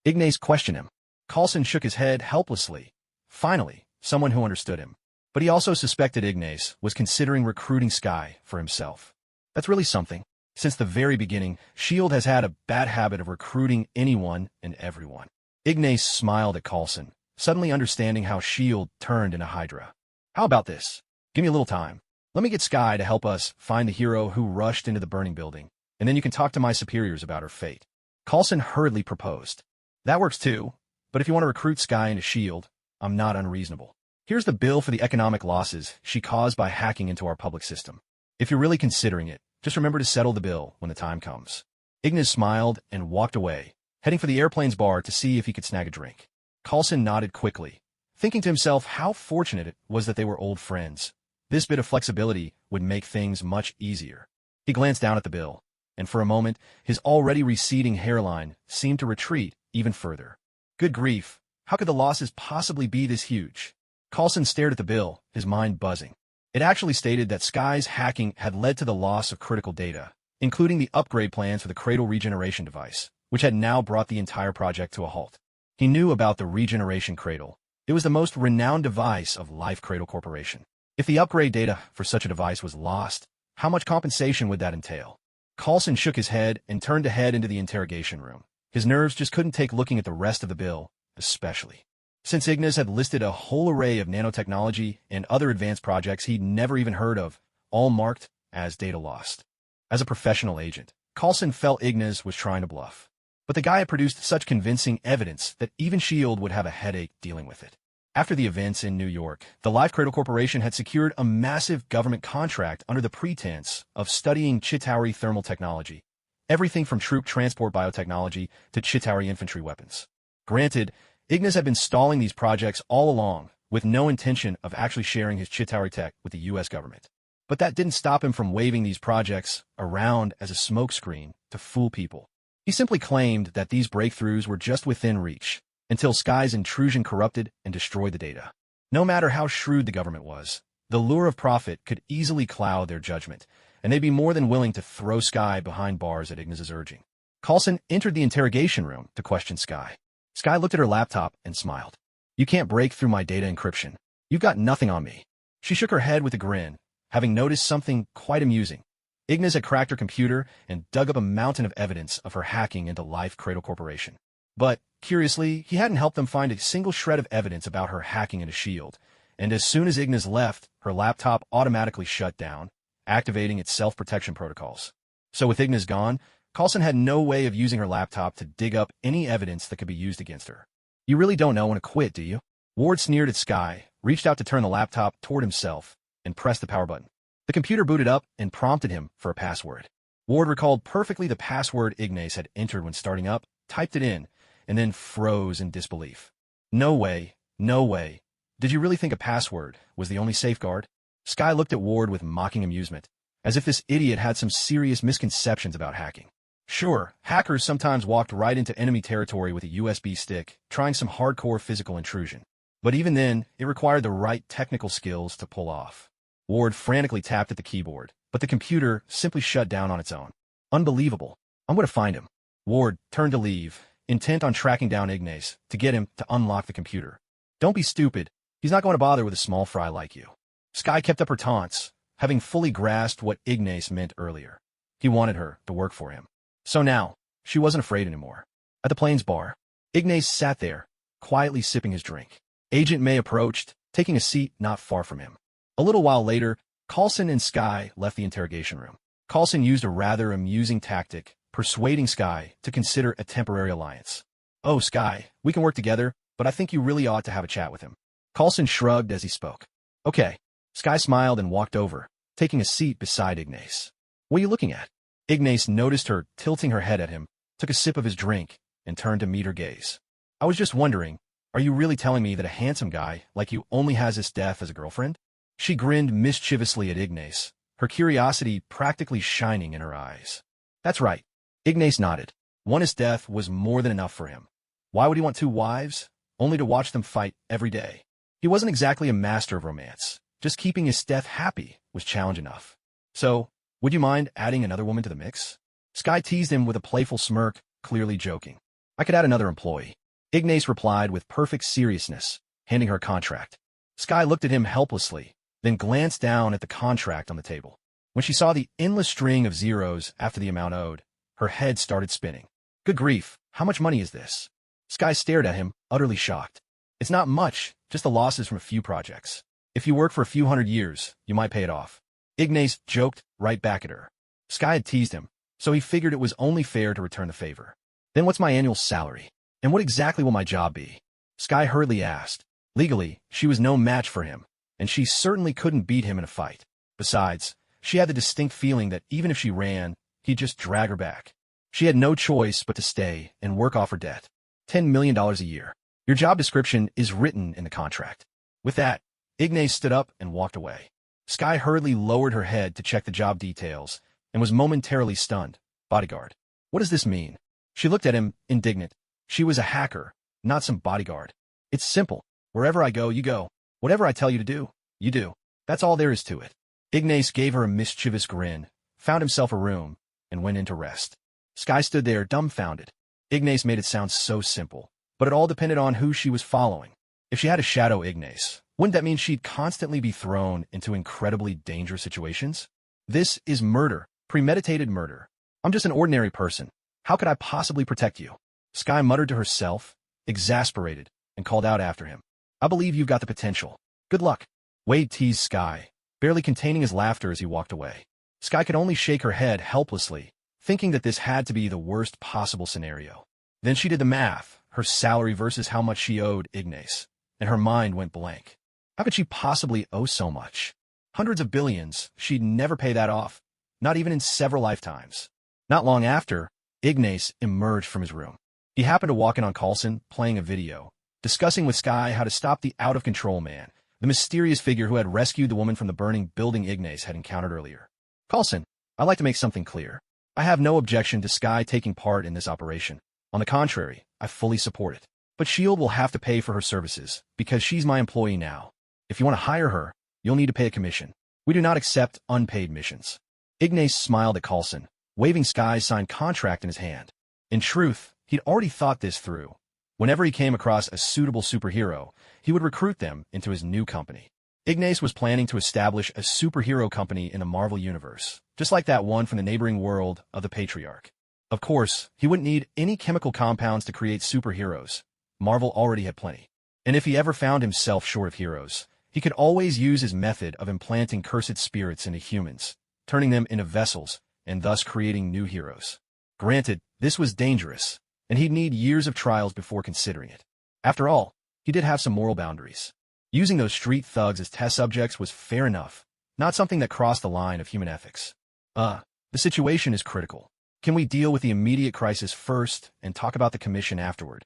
Ignas questioned him. Coulson shook his head helplessly. Finally, someone who understood him. But he also suspected Ignas was considering recruiting Skye for himself. That's really something. Since the very beginning, S.H.I.E.L.D. has had a bad habit of recruiting anyone and everyone. Ignas smiled at Coulson, suddenly understanding how S.H.I.E.L.D. turned into Hydra. How about this? Give me a little time. Let me get Skye to help us find the hero who rushed into the burning building, and then you can talk to my superiors about her fate. Coulson hurriedly proposed. That works too, but if you want to recruit Skye into S.H.I.E.L.D., I'm not unreasonable. Here's the bill for the economic losses she caused by hacking into our public system. If you're really considering it, just remember to settle the bill when the time comes. Ignas smiled and walked away, heading for the airplane's bar to see if he could snag a drink. Coulson nodded quickly, thinking to himself how fortunate it was that they were old friends. This bit of flexibility would make things much easier. He glanced down at the bill, and for a moment, his already receding hairline seemed to retreat even further. Good grief, how could the losses possibly be this huge? Coulson stared at the bill, his mind buzzing. It actually stated that Skye's hacking had led to the loss of critical data, including the upgrade plans for the Cradle regeneration device, which had now brought the entire project to a halt. He knew about the regeneration cradle. It was the most renowned device of Life Cradle Corporation. If the upgrade data for such a device was lost, how much compensation would that entail? Coulson shook his head and turned to head into the interrogation room. His nerves just couldn't take looking at the rest of the bill, especially since Ignas had listed a whole array of nanotechnology and other advanced projects he'd never even heard of, all marked as data lost. As a professional agent, Coulson felt Ignas was trying to bluff. But the guy had produced such convincing evidence that even S.H.I.E.L.D. would have a headache dealing with it. After the events in New York, the Life Cradle Corporation had secured a massive government contract under the pretense of studying Chitauri thermal technology, everything from troop transport biotechnology to Chitauri infantry weapons. Granted, Ignas had been stalling these projects all along, with no intention of actually sharing his Chitauri tech with the U.S. government. But that didn't stop him from waving these projects around as a smokescreen to fool people. He simply claimed that these breakthroughs were just within reach, until Skye's intrusion corrupted and destroyed the data. No matter how shrewd the government was, the lure of profit could easily cloud their judgment, and they'd be more than willing to throw Skye behind bars at Ignas' urging. Coulson entered the interrogation room to question Skye. Skye looked at her laptop and smiled. You can't break through my data encryption. You've got nothing on me. She shook her head with a grin, having noticed something quite amusing. Ignas had cracked her computer and dug up a mountain of evidence of her hacking into Life Cradle Corporation. But, curiously, he hadn't helped them find a single shred of evidence about her hacking into S.H.I.E.L.D., and as soon as Ignas left, her laptop automatically shut down, activating its self-protection protocols. So with Ignas gone, Coulson had no way of using her laptop to dig up any evidence that could be used against her. You really don't know when to quit, do you? Ward sneered at Skye, reached out to turn the laptop toward himself, and pressed the power button. The computer booted up and prompted him for a password. Ward recalled perfectly the password Ignas had entered when starting up, typed it in, and then froze in disbelief. No way, no way. Did you really think a password was the only safeguard? Skye looked at Ward with mocking amusement, as if this idiot had some serious misconceptions about hacking. Sure, hackers sometimes walked right into enemy territory with a USB stick, trying some hardcore physical intrusion. But even then, it required the right technical skills to pull off. Ward frantically tapped at the keyboard, but the computer simply shut down on its own. Unbelievable. I'm going to find him. Ward turned to leave, intent on tracking down Ignas to get him to unlock the computer. Don't be stupid. He's not going to bother with a small fry like you. Skye kept up her taunts, having fully grasped what Ignas meant earlier. He wanted her to work for him. So now, she wasn't afraid anymore. At the plane's bar, Ignas sat there, quietly sipping his drink. Agent May approached, taking a seat not far from him. A little while later, Coulson and Skye left the interrogation room. Coulson used a rather amusing tactic, persuading Skye to consider a temporary alliance. "Oh, Skye, we can work together, but I think you really ought to have a chat with him." Coulson shrugged as he spoke. "Okay." Skye smiled and walked over, taking a seat beside Ignas. "What are you looking at?" Ignas noticed her tilting her head at him, took a sip of his drink, and turned to meet her gaze. "I was just wondering, are you really telling me that a handsome guy like you only has Esdeath as a girlfriend?" She grinned mischievously at Ignas, her curiosity practically shining in her eyes. "That's right." Ignas nodded. One Esdeath was more than enough for him. Why would he want two wives? Only to watch them fight every day. He wasn't exactly a master of romance. Just keeping Esdeath happy was challenge enough. "So, would you mind adding another woman to the mix?" Skye teased him with a playful smirk, clearly joking. "I could add another employee." Ignas replied with perfect seriousness, handing her a contract. Skye looked at him helplessly, then glanced down at the contract on the table. When she saw the endless string of zeros after the amount owed, her head started spinning. "Good grief, how much money is this?" Skye stared at him, utterly shocked. "It's not much, just the losses from a few projects. If you work for a few hundred years, you might pay it off." Ignas joked right back at her. Skye had teased him, so he figured it was only fair to return the favor. "Then what's my annual salary? And what exactly will my job be?" Skye hurriedly asked. Legally, she was no match for him, and she certainly couldn't beat him in a fight. Besides, she had the distinct feeling that even if she ran, he'd just drag her back. She had no choice but to stay and work off her debt. $10 million a year. Your job description is written in the contract. With that, Ignas stood up and walked away. Skye hurriedly lowered her head to check the job details and was momentarily stunned. Bodyguard. What does this mean? She looked at him, indignant. She was a hacker, not some bodyguard. It's simple. Wherever I go, you go. Whatever I tell you to do, you do. That's all there is to it. Ignas gave her a mischievous grin, found himself a room, and went in to rest. Skye stood there, dumbfounded. Ignas made it sound so simple, but it all depended on who she was following. If she had to shadow Ignas, wouldn't that mean she'd constantly be thrown into incredibly dangerous situations? This is murder, premeditated murder. I'm just an ordinary person. How could I possibly protect you? Skye muttered to herself, exasperated, and called out after him. I believe you've got the potential. Good luck. Wade teased Skye, barely containing his laughter as he walked away. Skye could only shake her head helplessly, thinking that this had to be the worst possible scenario. Then she did the math, her salary versus how much she owed Ignas, and her mind went blank. How could she possibly owe so much? Hundreds of billions, she'd never pay that off, not even in several lifetimes. Not long after, Ignas emerged from his room. He happened to walk in on Coulson, playing a video, discussing with Skye how to stop the out-of-control man, the mysterious figure who had rescued the woman from the burning building Ignas had encountered earlier. Coulson, I'd like to make something clear. I have no objection to Skye taking part in this operation. On the contrary, I fully support it. But S.H.I.E.L.D. will have to pay for her services, because she's my employee now. If you want to hire her, you'll need to pay a commission. We do not accept unpaid missions. Ignas smiled at Coulson, waving Skye's signed contract in his hand. In truth, he'd already thought this through. Whenever he came across a suitable superhero, he would recruit them into his new company. Ignas was planning to establish a superhero company in the Marvel Universe, just like that one from the neighboring world of the Patriarch. Of course, he wouldn't need any chemical compounds to create superheroes. Marvel already had plenty. And if he ever found himself short of heroes, he could always use his method of implanting cursed spirits into humans, turning them into vessels, and thus creating new heroes. Granted, this was dangerous, and he'd need years of trials before considering it. After all, he did have some moral boundaries. Using those street thugs as test subjects was fair enough, not something that crossed the line of human ethics. The situation is critical. Can we deal with the immediate crisis first and talk about the commission afterward?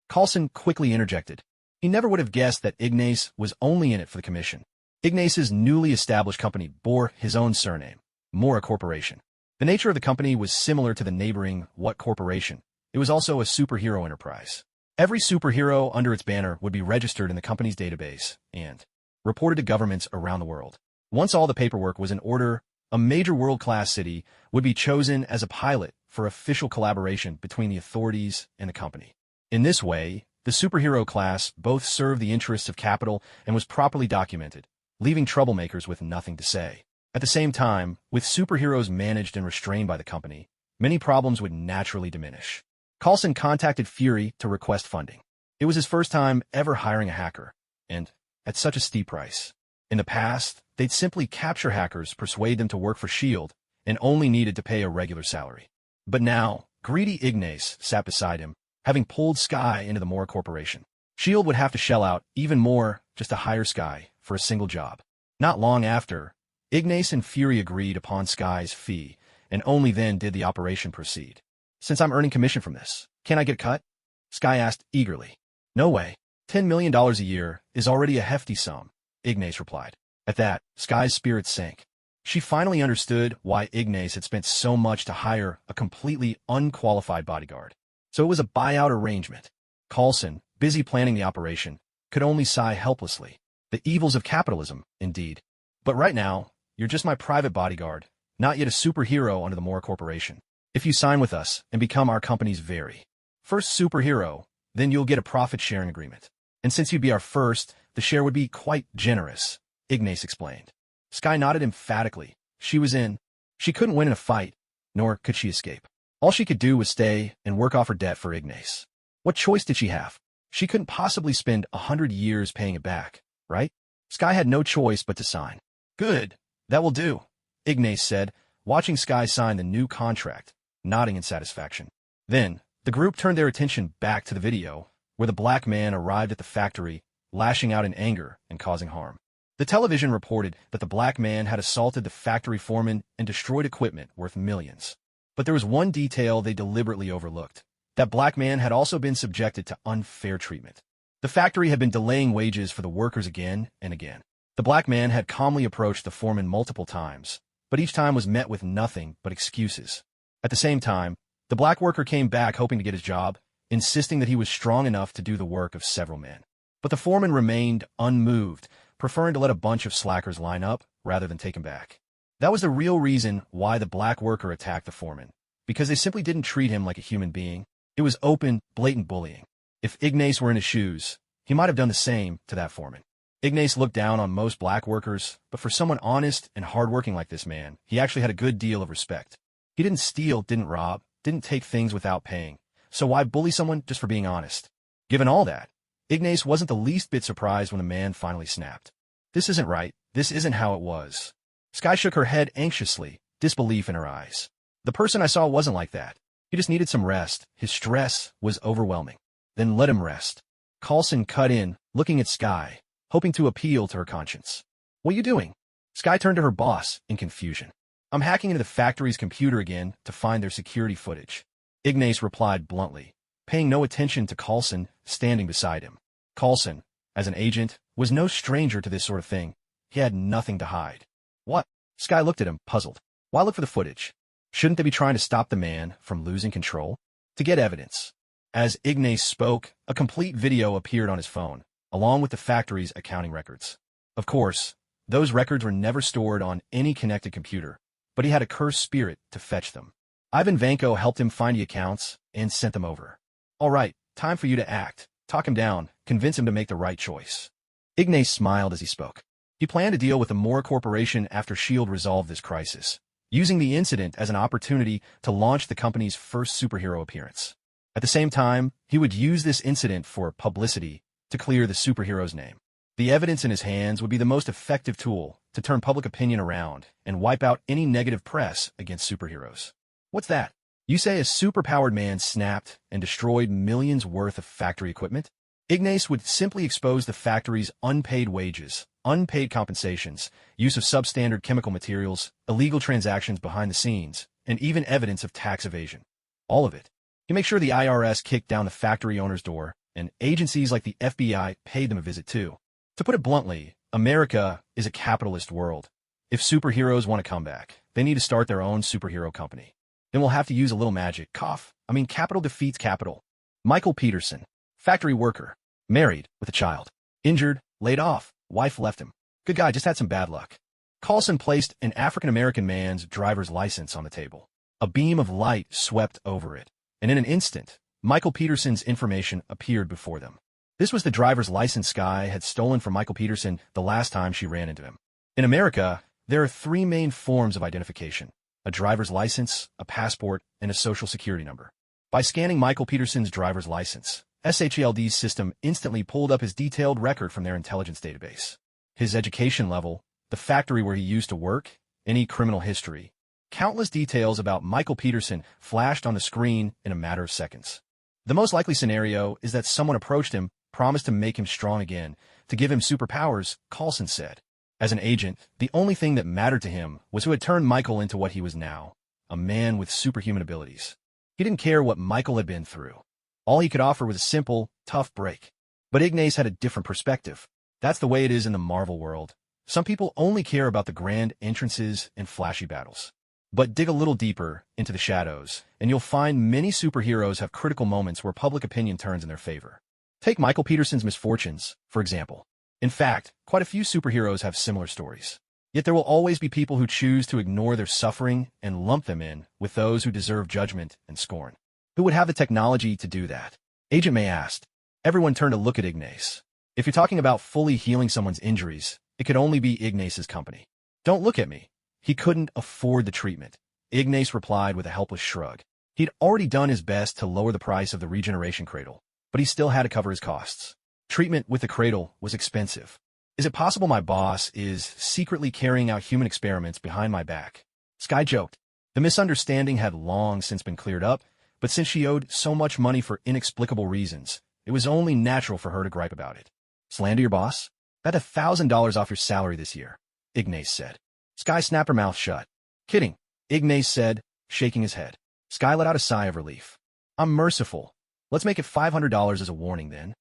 Coulson quickly interjected. He never would have guessed that Ignas was only in it for the commission. Ignas's newly established company bore his own surname, Morra Corporation. The nature of the company was similar to the neighboring What Corporation. It was also a superhero enterprise. Every superhero under its banner would be registered in the company's database and reported to governments around the world. Once all the paperwork was in order, a major world-class city would be chosen as a pilot for official collaboration between the authorities and the company. In this way, the superhero class both served the interests of capital and was properly documented, leaving troublemakers with nothing to say. At the same time, with superheroes managed and restrained by the company, many problems would naturally diminish. Coulson contacted Fury to request funding. It was his first time ever hiring a hacker, and at such a steep price. In the past, they'd simply capture hackers, persuade them to work for S.H.I.E.L.D., and only needed to pay a regular salary. But now, greedy Ignas sat beside him, having pulled Sky into the Morra Corporation. S.H.I.E.L.D. would have to shell out even more just to hire Sky for a single job. Not long after, Ignas and Fury agreed upon Sky's fee, and only then did the operation proceed. Since I'm earning commission from this, can I get cut? Sky asked eagerly. No way. $10 million a year is already a hefty sum, Ignas replied. At that, Sky's spirits sank. She finally understood why Ignas had spent so much to hire a completely unqualified bodyguard. So it was a buyout arrangement. Coulson, busy planning the operation, could only sigh helplessly. The evils of capitalism, indeed. But right now, you're just my private bodyguard, not yet a superhero under the Morra Corporation. If you sign with us and become our company's very first superhero, then you'll get a profit-sharing agreement. And since you'd be our first, the share would be quite generous, Ignas explained. Sky nodded emphatically. She was in. She couldn't win in a fight, nor could she escape. All she could do was stay and work off her debt for Ignas. What choice did she have? She couldn't possibly spend 100 years paying it back, right? Sky had no choice but to sign. Good. That will do, Ignas said, watching Sky sign the new contract, nodding in satisfaction. Then, the group turned their attention back to the video, where the black man arrived at the factory, lashing out in anger and causing harm. The television reported that the black man had assaulted the factory foreman and destroyed equipment worth millions. But there was one detail they deliberately overlooked. That black man had also been subjected to unfair treatment. The factory had been delaying wages for the workers again and again. The black man had calmly approached the foreman multiple times, but each time was met with nothing but excuses. At the same time, the black worker came back hoping to get his job, insisting that he was strong enough to do the work of several men. But the foreman remained unmoved, preferring to let a bunch of slackers line up rather than take him back. That was the real reason why the black worker attacked the foreman, because they simply didn't treat him like a human being. It was open, blatant bullying. If Ignas were in his shoes, he might have done the same to that foreman. Ignas looked down on most black workers, but for someone honest and hardworking like this man, he actually had a good deal of respect. He didn't steal, didn't rob, didn't take things without paying, so why bully someone just for being honest? Given all that, Ignas wasn't the least bit surprised when the man finally snapped. This isn't right. This isn't how it was. Sky shook her head anxiously, disbelief in her eyes. The person I saw wasn't like that. He just needed some rest. His stress was overwhelming. Then let him rest. Coulson cut in, looking at Sky, hoping to appeal to her conscience. What are you doing? Sky turned to her boss in confusion. I'm hacking into the factory's computer again to find their security footage. Ignas replied bluntly, paying no attention to Coulson standing beside him. Coulson, as an agent, was no stranger to this sort of thing. He had nothing to hide. What? Sky looked at him, puzzled. Why look for the footage? Shouldn't they be trying to stop the man from losing control? To get evidence. As Ignas spoke, a complete video appeared on his phone, along with the factory's accounting records. Of course, those records were never stored on any connected computer, but he had a cursed spirit to fetch them. Ivan Vanko helped him find the accounts and sent them over. All right, time for you to act. Talk him down, convince him to make the right choice. Ignas smiled as he spoke. He planned to deal with the Morra Corporation after S.H.I.E.L.D. resolved this crisis, using the incident as an opportunity to launch the company's first superhero appearance. At the same time, he would use this incident for publicity to clear the superhero's name. The evidence in his hands would be the most effective tool to turn public opinion around and wipe out any negative press against superheroes. What's that? You say a superpowered man snapped and destroyed millions worth of factory equipment? Ignas would simply expose the factory's unpaid wages, unpaid compensations, use of substandard chemical materials, illegal transactions behind the scenes, and even evidence of tax evasion. All of it. He made sure the IRS kicked down the factory owner's door, and agencies like the FBI paid them a visit too. To put it bluntly, America is a capitalist world. If superheroes want to come back, they need to start their own superhero company. Then we'll have to use a little magic. Capital defeats capital. Michael Peterson, factory worker, married, with a child, injured, laid off, wife left him. Good guy, just had some bad luck. Coulson placed an African-American man's driver's license on the table. A beam of light swept over it, and in an instant, Michael Peterson's information appeared before them. This was the driver's license Sky had stolen from Michael Peterson the last time she ran into him. In America, there are three main forms of identification: a driver's license, a passport, and a social security number. By scanning Michael Peterson's driver's license, SHELD's system instantly pulled up his detailed record from their intelligence database. his education level, the factory where he used to work, any criminal history. Countless details about Michael Peterson flashed on the screen in a matter of seconds. The most likely scenario is that someone approached him, promised to make him strong again, to give him superpowers, Coulson said. As an agent, the only thing that mattered to him was who had turned Michael into what he was now, a man with superhuman abilities. He didn't care what Michael had been through. All he could offer was a simple, tough break. But Ignas had a different perspective. That's the way it is in the Marvel world. Some people only care about the grand entrances and flashy battles. But dig a little deeper into the shadows, and you'll find many superheroes have critical moments where public opinion turns in their favor. Take Michael Peterson's misfortunes, for example. In fact, quite a few superheroes have similar stories. Yet there will always be people who choose to ignore their suffering and lump them in with those who deserve judgment and scorn. Who would have the technology to do that? Agent May asked. Everyone turned to look at Ignas. If you're talking about fully healing someone's injuries, it could only be Ignas's company. Don't look at me. He couldn't afford the treatment. Ignas replied with a helpless shrug. He'd already done his best to lower the price of the regeneration cradle, but he still had to cover his costs. Treatment with the cradle was expensive. Is it possible my boss is secretly carrying out human experiments behind my back? Sky joked. The misunderstanding had long since been cleared up, but since she owed so much money for inexplicable reasons, it was only natural for her to gripe about it. Slander your boss? Bet $1,000 off your salary this year, Ignas said. Sky snapped her mouth shut. Kidding, Ignas said, shaking his head. Sky let out a sigh of relief. I'm merciful. Let's make it $500 as a warning then.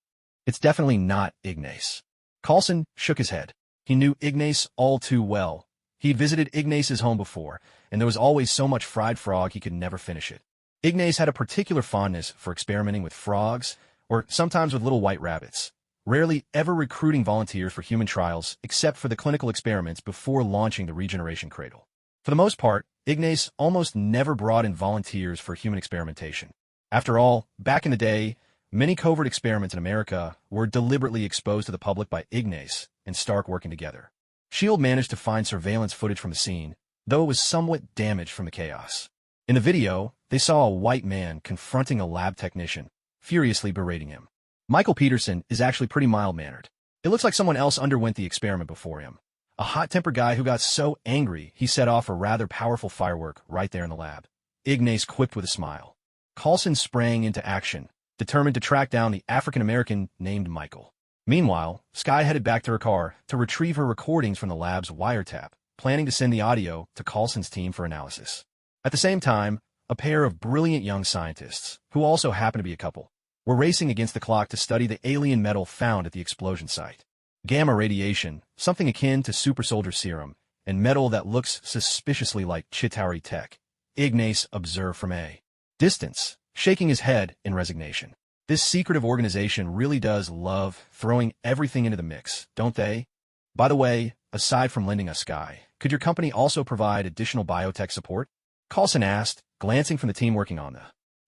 It's definitely not Ignas. Coulson shook his head. He knew Ignas all too well. He'd visited Ignas's home before, and there was always so much fried frog he could never finish it. Ignas had a particular fondness for experimenting with frogs, or sometimes with little white rabbits, rarely ever recruiting volunteers for human trials except for the clinical experiments before launching the regeneration cradle. For the most part, Ignas almost never brought in volunteers for human experimentation. After all, back in the day, many covert experiments in America were deliberately exposed to the public by Ignas and Stark working together. S.H.I.E.L.D. managed to find surveillance footage from the scene, though it was somewhat damaged from the chaos. In the video, they saw a white man confronting a lab technician, furiously berating him. Michael Peterson is actually pretty mild-mannered. It looks like someone else underwent the experiment before him. A hot-tempered guy who got so angry he set off a rather powerful firework right there in the lab. Ignas quipped with a smile. Coulson sprang into action, determined to track down the African-American named Michael. Meanwhile, Sky headed back to her car to retrieve her recordings from the lab's wiretap, planning to send the audio to Coulson's team for analysis. At the same time, a pair of brilliant young scientists, who also happen to be a couple, were racing against the clock to study the alien metal found at the explosion site. Gamma radiation, something akin to super soldier serum, and metal that looks suspiciously like Chitauri tech, Ignas observed from a distance, shaking his head in resignation. This secretive organization really does love throwing everything into the mix, don't they? By the way, aside from lending us Sky, could your company also provide additional biotech support? Coulson asked, glancing from the team working on the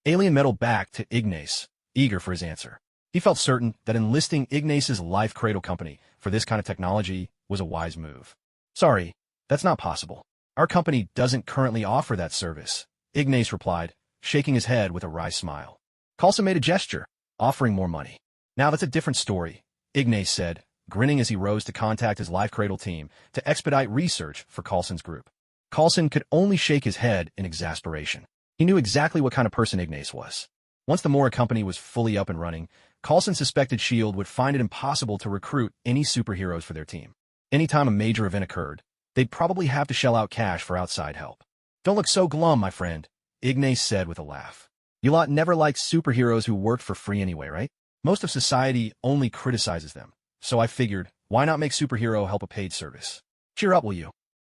alien metal back to Ignas, eager for his answer. He felt certain that enlisting Ignas's Life Cradle company for this kind of technology was a wise move. Sorry, that's not possible. Our company doesn't currently offer that service, Ignas replied, shaking his head with a wry smile. Coulson made a gesture, offering more money. Now that's a different story, Ignas said, grinning as he rose to contact his Life Cradle team to expedite research for Coulson's group. Coulson could only shake his head in exasperation. He knew exactly what kind of person Ignas was. Once the Morra company was fully up and running, Coulson suspected S.H.I.E.L.D. would find it impossible to recruit any superheroes for their team. Anytime a major event occurred, they'd probably have to shell out cash for outside help. Don't look so glum, my friend, Ignas said with a laugh. You lot never liked superheroes who worked for free anyway, right? Most of society only criticizes them, so I figured, why not make superhero help a paid service? Cheer up, will you?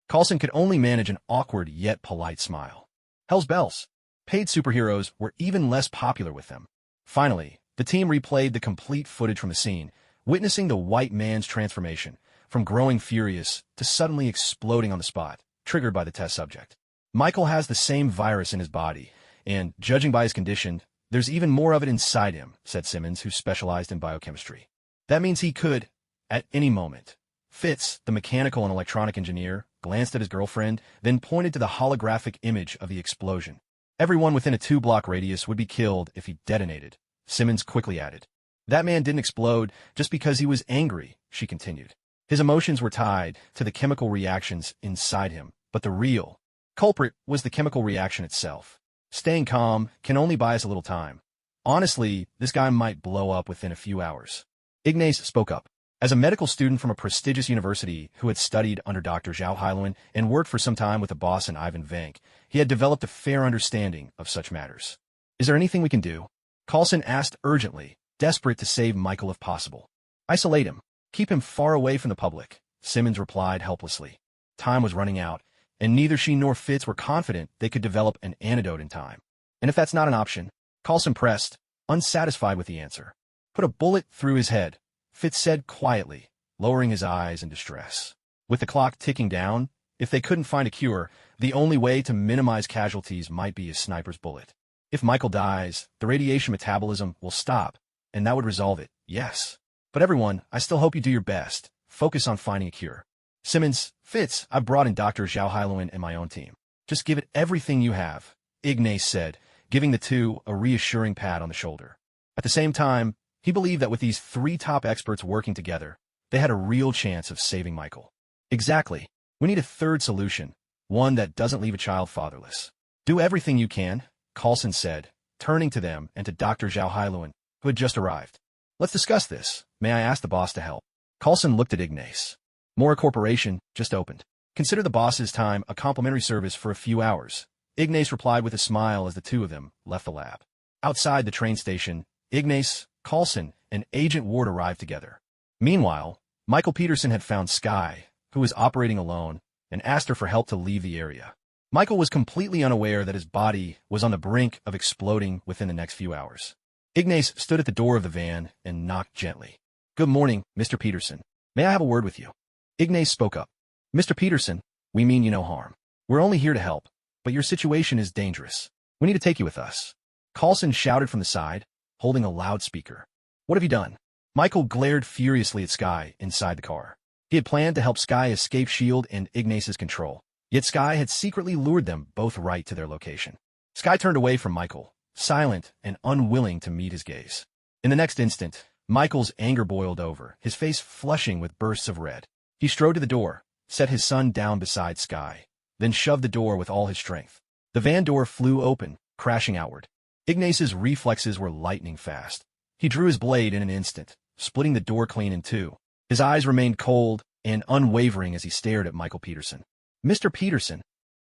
Coulson could only manage an awkward yet polite smile. Hell's bells. Paid superheroes were even less popular with them. Finally, the team replayed the complete footage from the scene, witnessing the white man's transformation, from growing furious to suddenly exploding on the spot, triggered by the test subject. Michael has the same virus in his body, and, judging by his condition, there's even more of it inside him, said Simmons, who specialized in biochemistry. That means he could, at any moment. Fitz, the mechanical and electronic engineer, glanced at his girlfriend, then pointed to the holographic image of the explosion. Everyone within a 2-block radius would be killed if he detonated, Simmons quickly added. That man didn't explode just because he was angry, she continued. His emotions were tied to the chemical reactions inside him, but the real culprit was the chemical reaction itself. Staying calm can only buy us a little time. Honestly, this guy might blow up within a few hours. Ignas spoke up. As a medical student from a prestigious university who had studied under Dr. Zhao Hailuan and worked for some time with the boss in Ivan Vank, he had developed a fair understanding of such matters. Is there anything we can do? Coulson asked urgently, desperate to save Michael if possible. Isolate him. Keep him far away from the public, Simmons replied helplessly. Time was running out, and neither she nor Fitz were confident they could develop an antidote in time. And if that's not an option, Coulson pressed, unsatisfied with the answer. Put a bullet through his head, Fitz said quietly, lowering his eyes in distress. With the clock ticking down, if they couldn't find a cure, the only way to minimize casualties might be a sniper's bullet. If Michael dies, the radiation metabolism will stop, and that would resolve it, yes. But everyone, I still hope you do your best. Focus on finding a cure. Simmons, Fitz, I've brought in Dr. Zhao Hailuan and my own team. Just give it everything you have, Ignas said, giving the two a reassuring pat on the shoulder. At the same time, he believed that with these three top experts working together, they had a real chance of saving Michael. Exactly. We need a third solution, one that doesn't leave a child fatherless. Do everything you can, Coulson said, turning to them and to Dr. Zhao Hailuan, who had just arrived. Let's discuss this. May I ask the boss to help? Coulson looked at Ignas. Morra Corporation just opened. Consider the boss's time a complimentary service for a few hours. Ignas replied with a smile as the two of them left the lab. Outside the train station, Ignas, Coulson, and Agent Ward arrived together. Meanwhile, Michael Peterson had found Skye, who was operating alone, and asked her for help to leave the area. Michael was completely unaware that his body was on the brink of exploding within the next few hours. Ignas stood at the door of the van and knocked gently. Good morning, Mr. Peterson. May I have a word with you? Ignas spoke up. Mr. Peterson, we mean you no harm. We're only here to help, but your situation is dangerous. We need to take you with us. Coulson shouted from the side, holding a loudspeaker. What have you done? Michael glared furiously at Skye inside the car. He had planned to help Skye escape S.H.I.E.L.D. and Ignas's control, yet Skye had secretly lured them both right to their location. Skye turned away from Michael, silent and unwilling to meet his gaze. In the next instant, Michael's anger boiled over, his face flushing with bursts of red. He strode to the door, set his son down beside Skye, then shoved the door with all his strength. The van door flew open, crashing outward. Ignas's reflexes were lightning fast. He drew his blade in an instant, splitting the door clean in two. His eyes remained cold and unwavering as he stared at Michael Peterson. Mr. Peterson.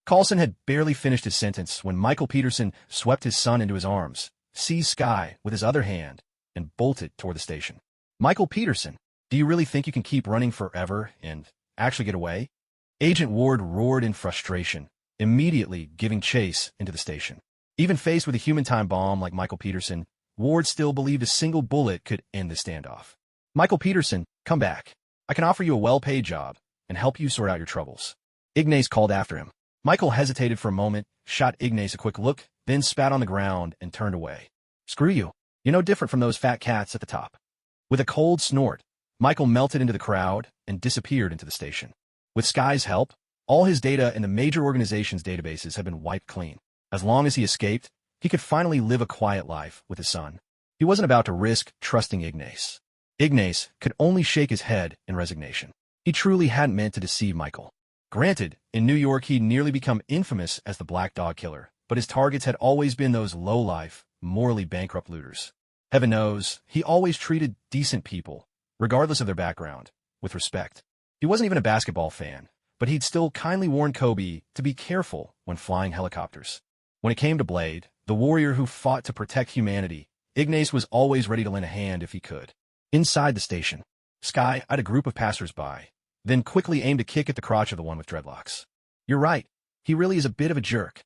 Coulson had barely finished his sentence when Michael Peterson swept his son into his arms, seized Skye with his other hand, and bolted toward the station. Michael Peterson, do you really think you can keep running forever and actually get away? Agent Ward roared in frustration, immediately giving chase into the station. Even faced with a human time bomb like Michael Peterson, Ward still believed a single bullet could end the standoff. Michael Peterson, come back. I can offer you a well-paid job and help you sort out your troubles. Ignas called after him. Michael hesitated for a moment, shot Ignas a quick look, then spat on the ground and turned away. Screw you. You're no different from those fat cats at the top. With a cold snort, Michael melted into the crowd and disappeared into the station. With Skye's help, all his data in the major organization's databases had been wiped clean. As long as he escaped, he could finally live a quiet life with his son. He wasn't about to risk trusting Ignas. Ignas could only shake his head in resignation. He truly hadn't meant to deceive Michael. Granted, in New York he'd nearly become infamous as the Black Dog Killer, but his targets had always been those low-life, morally bankrupt looters. Heaven knows, he always treated decent people, regardless of their background, with respect. He wasn't even a basketball fan, but he'd still kindly warned Kobe to be careful when flying helicopters. When it came to Blade, the warrior who fought to protect humanity, Ignas was always ready to lend a hand if he could. Inside the station, Skye eyed a group of passers-by, then quickly aimed a kick at the crotch of the one with dreadlocks. You're right, he really is a bit of a jerk,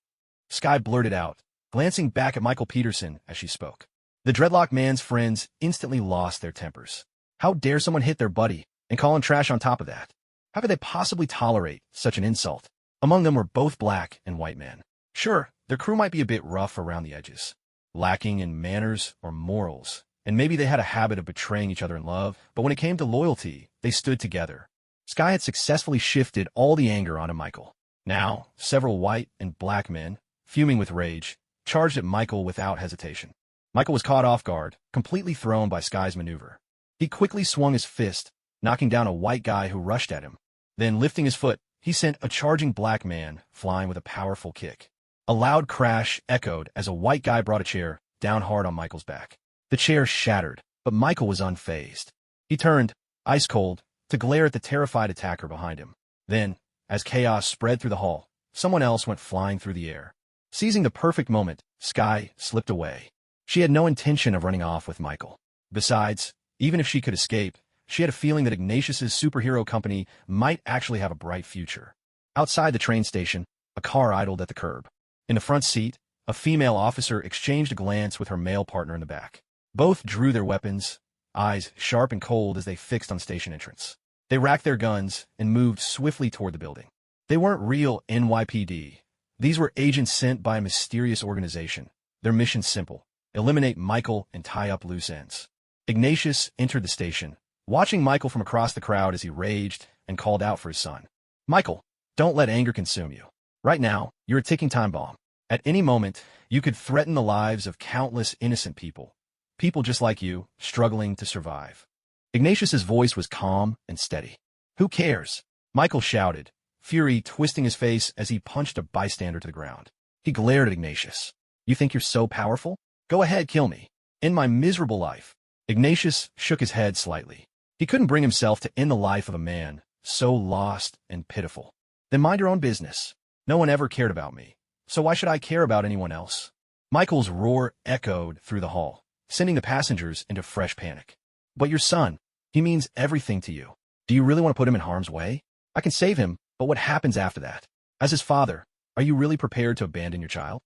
Skye blurted out, glancing back at Michael Peterson as she spoke. The dreadlock man's friends instantly lost their tempers. How dare someone hit their buddy and call him trash on top of that? How could they possibly tolerate such an insult? Among them were both black and white men. Sure, their crew might be a bit rough around the edges, lacking in manners or morals, and maybe they had a habit of betraying each other in love, but when it came to loyalty, they stood together. Skye had successfully shifted all the anger onto Michael. Now, several white and black men, fuming with rage, charged at Michael without hesitation. Michael was caught off guard, completely thrown by Skye's maneuver. He quickly swung his fist, knocking down a white guy who rushed at him. Then, lifting his foot, he sent a charging black man flying with a powerful kick. A loud crash echoed as a white guy brought a chair down hard on Michael's back. The chair shattered, but Michael was unfazed. He turned, ice cold, to glare at the terrified attacker behind him. Then, as chaos spread through the hall, someone else went flying through the air. Seizing the perfect moment, Sky slipped away. She had no intention of running off with Michael. Besides, even if she could escape, she had a feeling that Ignatius's superhero company might actually have a bright future. Outside the train station, a car idled at the curb. In the front seat, a female officer exchanged a glance with her male partner in the back. Both drew their weapons, eyes sharp and cold as they fixed on station entrance. They racked their guns and moved swiftly toward the building. They weren't real NYPD. These were agents sent by a mysterious organization. Their mission simple: eliminate Michael and tie up loose ends. Ignatius entered the station, watching Michael from across the crowd as he raged and called out for his son. Michael, don't let anger consume you. Right now, you're a ticking time bomb. At any moment, you could threaten the lives of countless innocent people. People just like you, struggling to survive. Ignatius's voice was calm and steady. Who cares? Michael shouted, fury twisting his face as he punched a bystander to the ground. He glared at Ignatius. You think you're so powerful? Go ahead, kill me. End my miserable life. Ignatius shook his head slightly. He couldn't bring himself to end the life of a man so lost and pitiful. Then mind your own business. No one ever cared about me, so why should I care about anyone else? Michael's roar echoed through the hall, sending the passengers into fresh panic. But your son, he means everything to you. Do you really want to put him in harm's way? I can save him, but what happens after that? As his father, are you really prepared to abandon your child?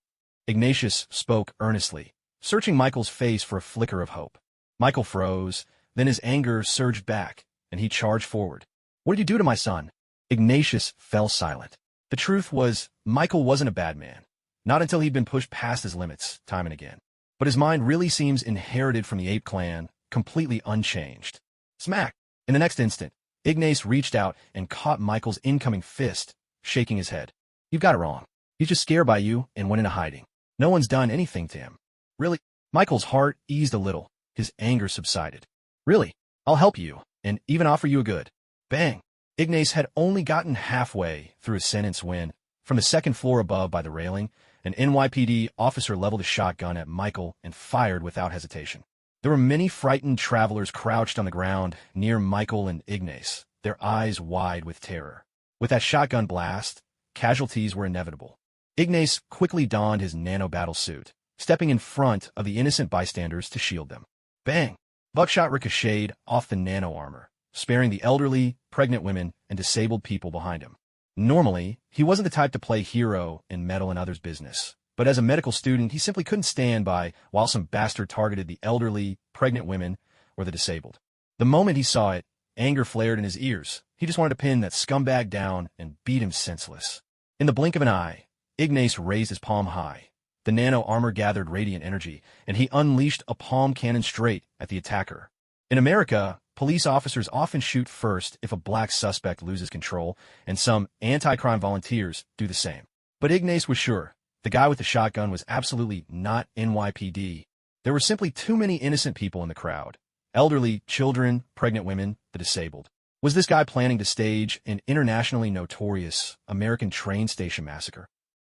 Ignatius spoke earnestly, searching Michael's face for a flicker of hope. Michael froze, then his anger surged back, and he charged forward. What did you do to my son? Ignatius fell silent. The truth was, Michael wasn't a bad man. Not until he'd been pushed past his limits, time and again. But his mind really seems inherited from the ape clan, completely unchanged. Smack! In the next instant, Ignace reached out and caught Michael's incoming fist, shaking his head. You've got it wrong. He's just scared by you and went into hiding. No one's done anything to him. Really? Michael's heart eased a little. His anger subsided. Really? I'll help you, and even offer you a good. Bang! Ignace had only gotten halfway through his sentence when, from the second floor above by the railing, an NYPD officer leveled a shotgun at Michael and fired without hesitation. There were many frightened travelers crouched on the ground near Michael and Ignace, their eyes wide with terror. With that shotgun blast, casualties were inevitable. Ignace quickly donned his nano-battle suit, stepping in front of the innocent bystanders to shield them. Bang! Buckshot ricocheted off the nano-armor, sparing the elderly, pregnant women, and disabled people behind him. Normally, he wasn't the type to play hero and meddle in others' business, but as a medical student, he simply couldn't stand by while some bastard targeted the elderly, pregnant women, or the disabled. The moment he saw it, anger flared in his ears. He just wanted to pin that scumbag down and beat him senseless. In the blink of an eye, Ignace raised his palm high. The nano-armor gathered radiant energy, and he unleashed a palm cannon straight at the attacker. In America, police officers often shoot first if a black suspect loses control, and some anti-crime volunteers do the same. But Ignace was sure. The guy with the shotgun was absolutely not NYPD. There were simply too many innocent people in the crowd. Elderly, children, pregnant women, the disabled. Was this guy planning to stage an internationally notorious American train station massacre?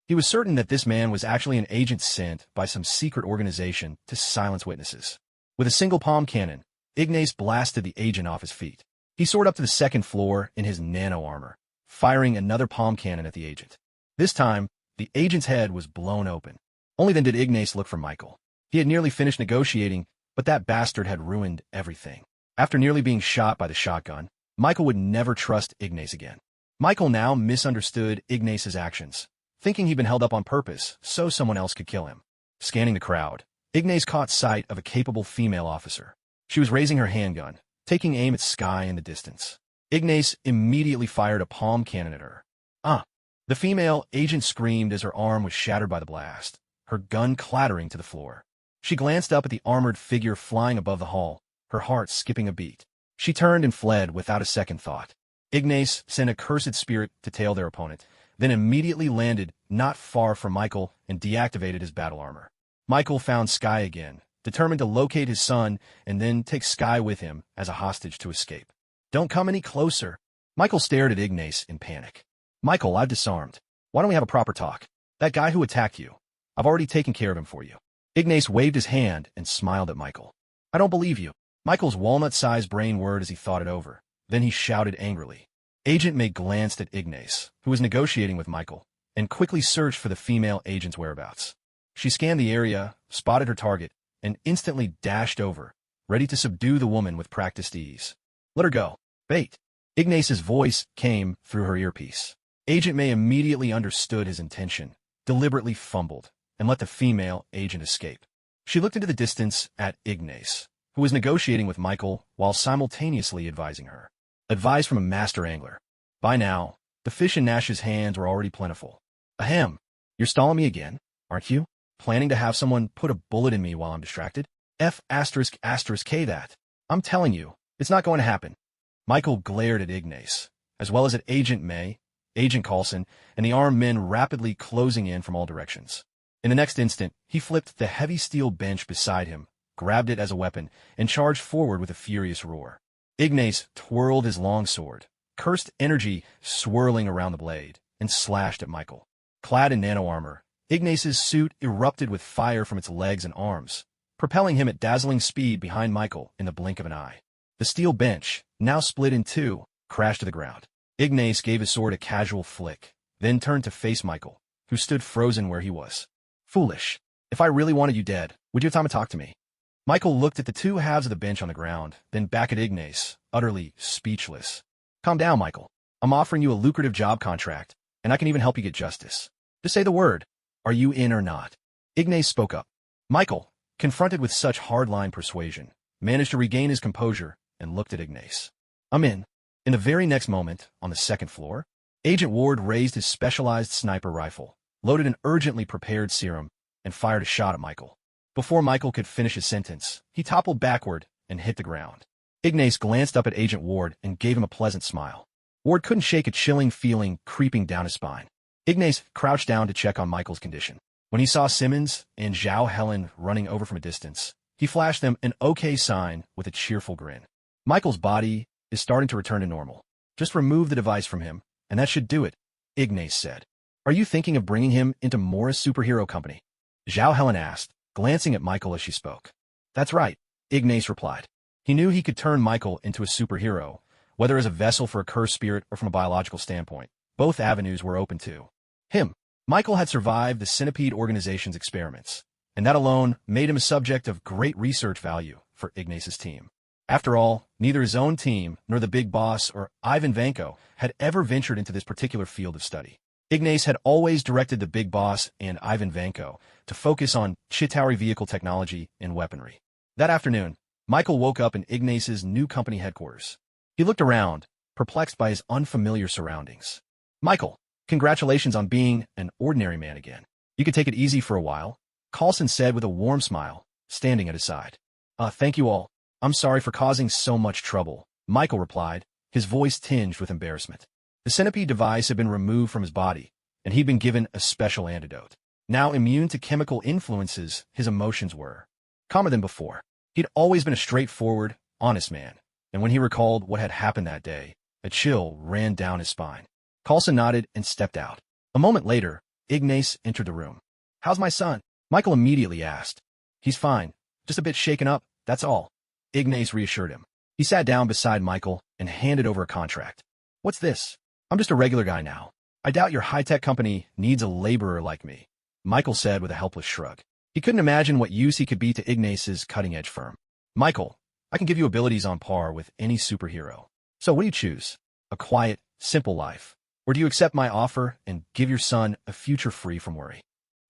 He was certain that this man was actually an agent sent by some secret organization to silence witnesses. With a single palm cannon, Ignace blasted the agent off his feet. He soared up to the second floor in his nano-armor, firing another palm cannon at the agent. This time, the agent's head was blown open. Only then did Ignace look for Michael. He had nearly finished negotiating, but that bastard had ruined everything. After nearly being shot by the shotgun, Michael would never trust Ignace again. Michael now misunderstood Ignace's actions, thinking he'd been held up on purpose so someone else could kill him. Scanning the crowd, Ignace caught sight of a capable female officer. She was raising her handgun, taking aim at Sky in the distance. Ignace immediately fired a palm cannon at her. The female agent screamed as her arm was shattered by the blast, her gun clattering to the floor. She glanced up at the armored figure flying above the hall, her heart skipping a beat. She turned and fled without a second thought. Ignace sent a cursed spirit to tail their opponent, then immediately landed not far from Michael and deactivated his battle armor. Michael found Sky again, determined to locate his son and then take Sky with him as a hostage to escape. Don't come any closer. Michael stared at Ignas in panic. Michael, I've disarmed. Why don't we have a proper talk? That guy who attacked you. I've already taken care of him for you. Ignas waved his hand and smiled at Michael. I don't believe you. Michael's walnut-sized brain whirred as he thought it over. Then he shouted angrily. Agent May glanced at Ignas, who was negotiating with Michael, and quickly searched for the female agent's whereabouts. She scanned the area, spotted her target, and instantly dashed over, ready to subdue the woman with practiced ease. Let her go. Bait. Ignas's voice came through her earpiece. Agent May immediately understood his intention, deliberately fumbled, and let the female agent escape. She looked into the distance at Ignas, who was negotiating with Michael while simultaneously advising her. Advice from a master angler. By now, the fish in Nash's hands were already plentiful. Ahem. You're stalling me again, aren't you? Planning to have someone put a bullet in me while I'm distracted? K that. I'm telling you, it's not going to happen. Michael glared at Ignas, as well as at Agent May, Agent Coulson, and the armed men rapidly closing in from all directions. In the next instant, he flipped the heavy steel bench beside him, grabbed it as a weapon, and charged forward with a furious roar. Ignas twirled his longsword, cursed energy swirling around the blade, and slashed at Michael. Clad in nano-armor, Ignas's suit erupted with fire from its legs and arms, propelling him at dazzling speed behind Michael in the blink of an eye. The steel bench, now split in two, crashed to the ground. Ignas gave his sword a casual flick, then turned to face Michael, who stood frozen where he was. Foolish. If I really wanted you dead, would you have time to talk to me? Michael looked at the two halves of the bench on the ground, then back at Ignas, utterly speechless. Calm down, Michael. I'm offering you a lucrative job contract, and I can even help you get justice. Just say the word. Are you in or not? Ignas spoke up. Michael, confronted with such hardline persuasion, managed to regain his composure and looked at Ignas. I'm in. In the very next moment, on the second floor, Agent Ward raised his specialized sniper rifle, loaded an urgently prepared serum, and fired a shot at Michael. Before Michael could finish his sentence, he toppled backward and hit the ground. Ignas glanced up at Agent Ward and gave him a pleasant smile. Ward couldn't shake a chilling feeling creeping down his spine. Ignas crouched down to check on Michael's condition. When he saw Simmons and Zhao Helen running over from a distance, he flashed them an okay sign with a cheerful grin. Michael's body is starting to return to normal. Just remove the device from him, and that should do it, Ignas said. Are you thinking of bringing him into Morra's superhero company? Zhao Helen asked, glancing at Michael as she spoke. That's right, Ignas replied. He knew he could turn Michael into a superhero, whether as a vessel for a cursed spirit or from a biological standpoint. Both avenues were open to him. Michael had survived the Centipede organization's experiments, and that alone made him a subject of great research value for Ignas's team. After all, neither his own team nor the big boss or Ivan Vanko had ever ventured into this particular field of study. Ignas had always directed the big boss and Ivan Vanko to focus on Chitauri vehicle technology and weaponry. That afternoon, Michael woke up in Ignas's new company headquarters. He looked around, perplexed by his unfamiliar surroundings. Michael, congratulations on being an ordinary man again. You could take it easy for a while, Coulson said with a warm smile, standing at his side. Thank you all. I'm sorry for causing so much trouble, Michael replied, his voice tinged with embarrassment. The centipede device had been removed from his body, and he'd been given a special antidote. Now immune to chemical influences, his emotions were calmer than before. He'd always been a straightforward, honest man, and when he recalled what had happened that day, a chill ran down his spine. Coulson nodded and stepped out. A moment later, Ignas entered the room. How's my son? Michael immediately asked. He's fine, just a bit shaken up, that's all. Ignas reassured him. He sat down beside Michael and handed over a contract. What's this? I'm just a regular guy now. I doubt your high-tech company needs a laborer like me, Michael said with a helpless shrug. He couldn't imagine what use he could be to Ignas's cutting-edge firm. Michael, I can give you abilities on par with any superhero. So what do you choose? A quiet, simple life? Or do you accept my offer and give your son a future free from worry?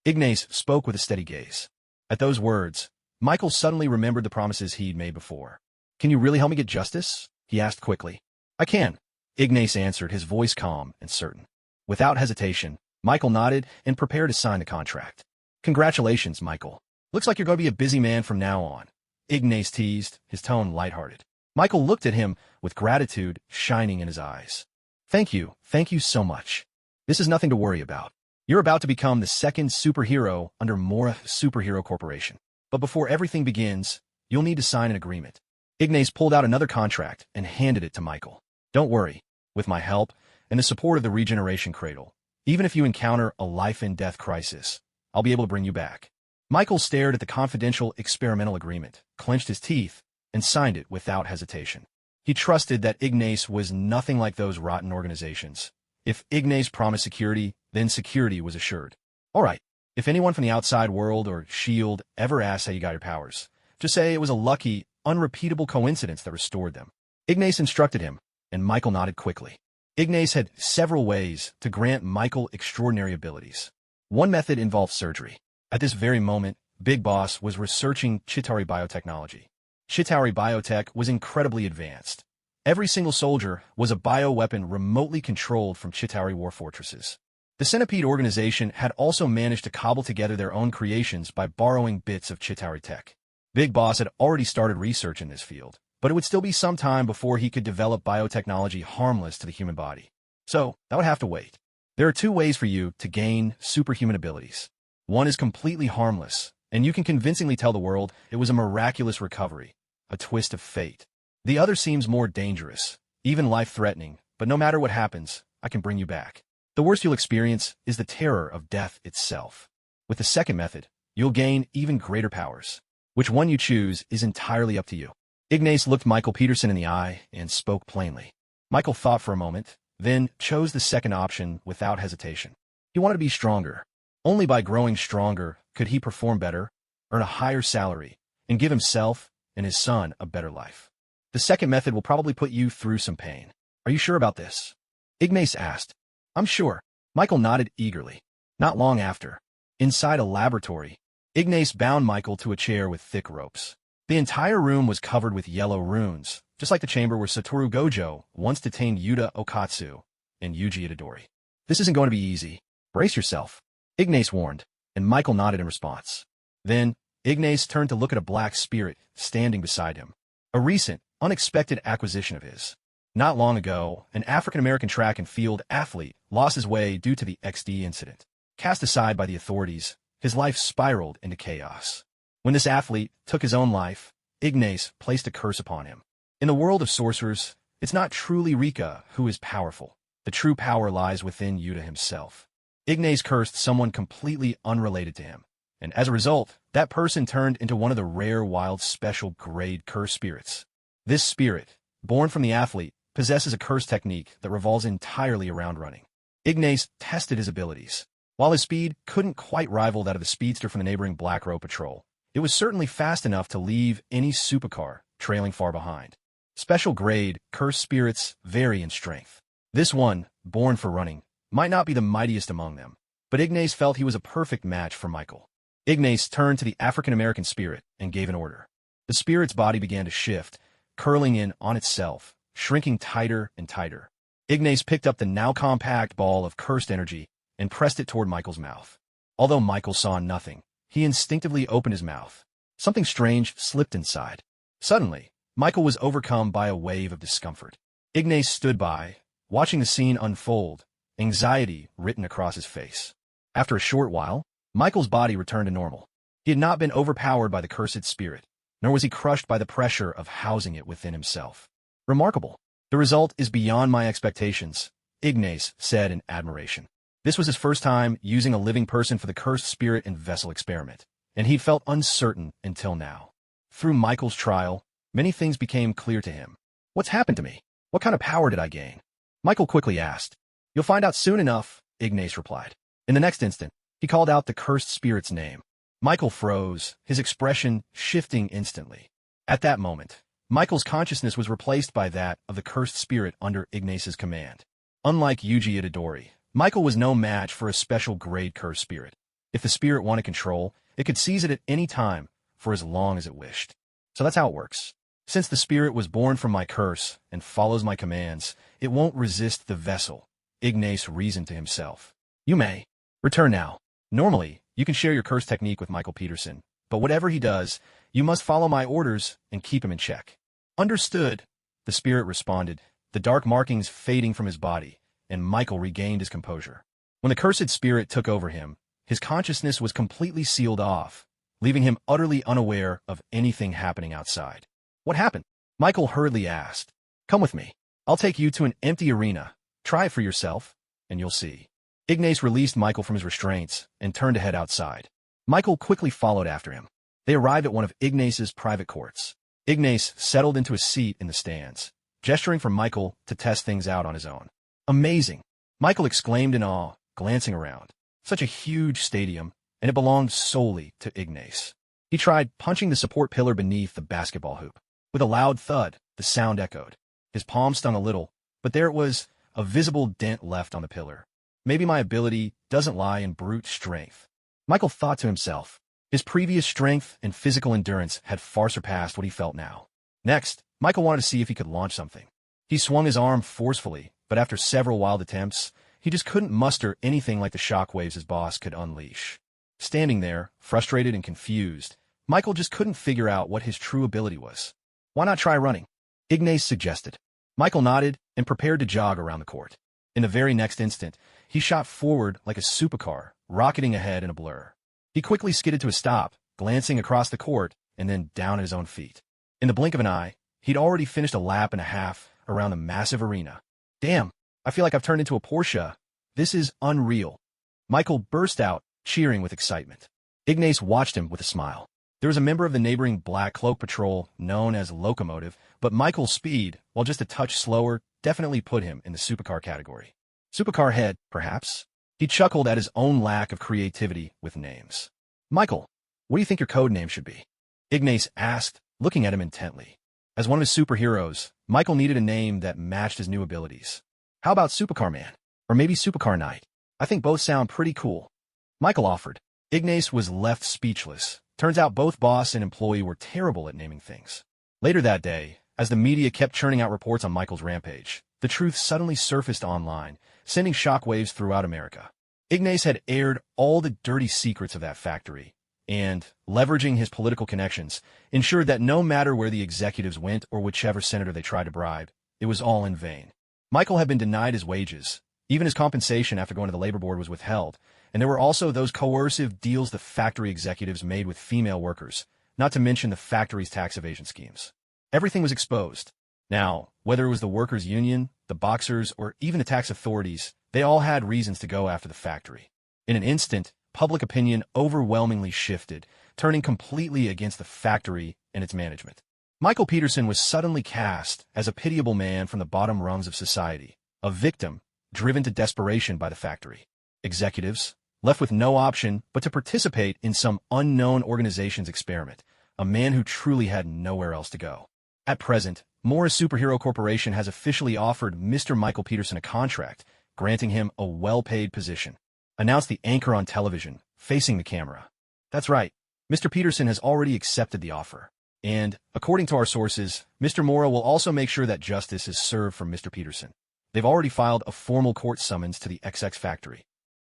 Ignas spoke with a steady gaze. At those words, Michael suddenly remembered the promises he'd made before. Can you really help me get justice? He asked quickly. I can, Ignas answered, his voice calm and certain. Without hesitation, Michael nodded and prepared to sign the contract. Congratulations, Michael. Looks like you're going to be a busy man from now on, Ignas teased, his tone lighthearted. Michael looked at him with gratitude shining in his eyes. Thank you so much. This is nothing to worry about. You're about to become the second superhero under Morra Superhero Corporation. But before everything begins, you'll need to sign an agreement. Ignas pulled out another contract and handed it to Michael. Don't worry. With my help and the support of the Regeneration Cradle, even if you encounter a life-and-death crisis, I'll be able to bring you back. Michael stared at the confidential experimental agreement, clenched his teeth, and signed it without hesitation. He trusted that Ignas was nothing like those rotten organizations. If Ignas promised security, then security was assured. All right, if anyone from the outside world or S.H.I.E.L.D. ever asks how you got your powers, just say it was a lucky, unrepeatable coincidence that restored them. Ignas instructed him, and Michael nodded quickly. Ignas had several ways to grant Michael extraordinary abilities. One method involved surgery. At this very moment, Big Boss was researching Chitauri biotechnology. Chitauri biotech was incredibly advanced. Every single soldier was a bioweapon remotely controlled from Chitauri war fortresses. The Centipede organization had also managed to cobble together their own creations by borrowing bits of Chitauri tech. Big Boss had already started research in this field, but it would still be some time before he could develop biotechnology harmless to the human body. So, that would have to wait. There are two ways for you to gain superhuman abilities. One is completely harmless, and you can convincingly tell the world it was a miraculous recovery, a twist of fate. The other seems more dangerous, even life-threatening, but no matter what happens, I can bring you back. The worst you'll experience is the terror of death itself. With the second method, you'll gain even greater powers. Which one you choose is entirely up to you. Ignas looked Michael Peterson in the eye and spoke plainly. Michael thought for a moment, then chose the second option without hesitation. He wanted to be stronger. Only by growing stronger could he perform better, earn a higher salary, and give himself and his son a better life. The second method will probably put you through some pain. Are you sure about this? Ignas asked. I'm sure. Michael nodded eagerly. Not long after, inside a laboratory, Ignas bound Michael to a chair with thick ropes. The entire room was covered with yellow runes, just like the chamber where Satoru Gojo once detained Yuuta Okkotsu and Yuji Itadori. This isn't going to be easy. Brace yourself, Ignas warned, and Michael nodded in response. Then, Ignas turned to look at a black spirit standing beside him. A recent, unexpected acquisition of his. Not long ago, an African-American track and field athlete lost his way due to the XD incident. Cast aside by the authorities, his life spiraled into chaos. When this athlete took his own life, Ignas placed a curse upon him. In the world of sorcerers, it's not truly Rika who is powerful. The true power lies within Yuta himself. Ignas cursed someone completely unrelated to him, and as a result, that person turned into one of the rare wild special grade curse spirits. This spirit, born from the athlete, possesses a curse technique that revolves entirely around running. Ignas tested his abilities. While his speed couldn't quite rival that of the speedster from the neighboring Black Row Patrol, it was certainly fast enough to leave any supercar trailing far behind. Special grade curse spirits vary in strength. This one, born for running, might not be the mightiest among them, but Ignas felt he was a perfect match for Michael. Ignas turned to the African-American spirit and gave an order. The spirit's body began to shift, curling in on itself, shrinking tighter and tighter. Ignas picked up the now compact ball of cursed energy and pressed it toward Michael's mouth. Although Michael saw nothing, he instinctively opened his mouth. Something strange slipped inside. Suddenly, Michael was overcome by a wave of discomfort. Ignas stood by, watching the scene unfold, anxiety written across his face. After a short while, Michael's body returned to normal. He had not been overpowered by the cursed spirit, nor was he crushed by the pressure of housing it within himself. Remarkable. The result is beyond my expectations, Ignas said in admiration. This was his first time using a living person for the cursed spirit and vessel experiment, and he felt uncertain until now. Through Michael's trial, many things became clear to him. What's happened to me? What kind of power did I gain? Michael quickly asked. You'll find out soon enough, Ignas replied. In the next instant, he called out the cursed spirit's name. Michael froze, his expression shifting instantly. At that moment, Michael's consciousness was replaced by that of the cursed spirit under Ignas's command. Unlike Yuji Itadori, Michael was no match for a special grade cursed spirit. If the spirit wanted control, it could seize it at any time, for as long as it wished. So that's how it works. Since the spirit was born from my curse and follows my commands, it won't resist the vessel, Ignas reasoned to himself. You may return now. Normally, you can share your curse technique with Michael Peterson, but whatever he does, you must follow my orders and keep him in check. Understood, the spirit responded, the dark markings fading from his body, and Michael regained his composure. When the cursed spirit took over him, his consciousness was completely sealed off, leaving him utterly unaware of anything happening outside. What happened? Michael hurriedly asked, "Come with me. I'll take you to an empty arena. Try it for yourself, and you'll see." Ignas released Michael from his restraints and turned to head outside. Michael quickly followed after him. They arrived at one of Ignas's private courts. Ignas settled into a seat in the stands, gesturing for Michael to test things out on his own. "Amazing!" Michael exclaimed in awe, glancing around. Such a huge stadium, and it belonged solely to Ignas. He tried punching the support pillar beneath the basketball hoop. With a loud thud, the sound echoed. His palm stung a little, but there it was, a visible dent left on the pillar. Maybe my ability doesn't lie in brute strength. Michael thought to himself. His previous strength and physical endurance had far surpassed what he felt now. Next, Michael wanted to see if he could launch something. He swung his arm forcefully, but after several wild attempts, he just couldn't muster anything like the shockwaves his boss could unleash. Standing there, frustrated and confused, Michael just couldn't figure out what his true ability was. "Why not try running?" Ignas suggested. Michael nodded and prepared to jog around the court. In the very next instant, he shot forward like a supercar, rocketing ahead in a blur. He quickly skidded to a stop, glancing across the court and then down at his own feet. In the blink of an eye, he'd already finished a lap and a half around the massive arena. "Damn, I feel like I've turned into a Porsche. This is unreal." Michael burst out, cheering with excitement. Ignas watched him with a smile. There was a member of the neighboring Black Cloak Patrol known as Locomotive, but Michael's speed, while just a touch slower, definitely put him in the supercar category. Supercar head, perhaps? He chuckled at his own lack of creativity with names. "Michael, what do you think your code name should be?" Ignas asked, looking at him intently. As one of his superheroes, Michael needed a name that matched his new abilities. "How about Supercar Man? Or maybe Supercar Knight? I think both sound pretty cool." Michael offered. Ignas was left speechless. Turns out both boss and employee were terrible at naming things. Later that day, as the media kept churning out reports on Michael's rampage, the truth suddenly surfaced online, sending shockwaves throughout America. Ignas had aired all the dirty secrets of that factory, and, leveraging his political connections, ensured that no matter where the executives went or whichever senator they tried to bribe, it was all in vain. Michael had been denied his wages. Even his compensation after going to the labor board was withheld, and there were also those coercive deals the factory executives made with female workers, not to mention the factory's tax evasion schemes. Everything was exposed. Now, whether it was the workers' union, the boxers, or even the tax authorities, they all had reasons to go after the factory. In an instant, public opinion overwhelmingly shifted, turning completely against the factory and its management. Michael Peterson was suddenly cast as a pitiable man from the bottom rungs of society, a victim driven to desperation by the factory. Executives, left with no option but to participate in some unknown organization's experiment, a man who truly had nowhere else to go. At present, Morra Superhero Corporation has officially offered Mr. Michael Peterson a contract, granting him a well-paid position, announced the anchor on television, facing the camera. That's right, Mr. Peterson has already accepted the offer. And, according to our sources, Mr. Morra will also make sure that justice is served for Mr. Peterson. They've already filed a formal court summons to the XX factory.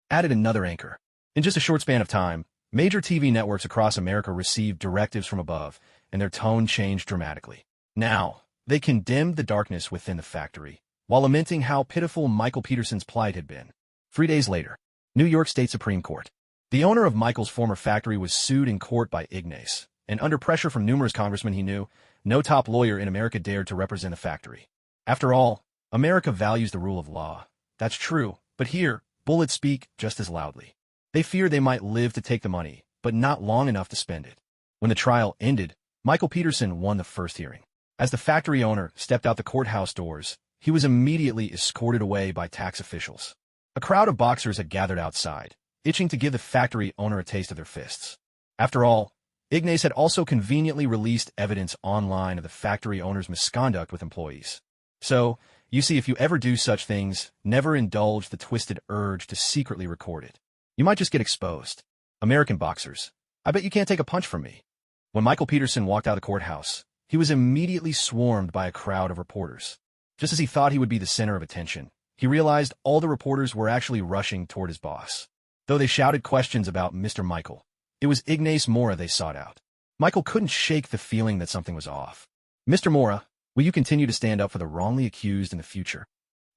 Added another anchor. In just a short span of time, major TV networks across America received directives from above, and their tone changed dramatically. Now, they condemned the darkness within the factory, while lamenting how pitiful Michael Peterson's plight had been. 3 days later, New York State Supreme Court. The owner of Michael's former factory was sued in court by Ignas, and under pressure from numerous congressmen he knew, no top lawyer in America dared to represent the factory. After all, America values the rule of law. That's true, but here, bullets speak just as loudly. They fear they might live to take the money, but not long enough to spend it. When the trial ended, Michael Peterson won the first hearing. As the factory owner stepped out the courthouse doors, he was immediately escorted away by tax officials. A crowd of boxers had gathered outside, itching to give the factory owner a taste of their fists. After all, Ignas had also conveniently released evidence online of the factory owner's misconduct with employees. So, you see, if you ever do such things, never indulge the twisted urge to secretly record it. You might just get exposed. American boxers, I bet you can't take a punch from me. When Michael Peterson walked out of the courthouse, he was immediately swarmed by a crowd of reporters. Just as he thought he would be the center of attention, he realized all the reporters were actually rushing toward his boss. Though they shouted questions about Mr. Michael, it was Ignas Morra they sought out. Michael couldn't shake the feeling that something was off. "Mr. Morra, will you continue to stand up for the wrongly accused in the future?"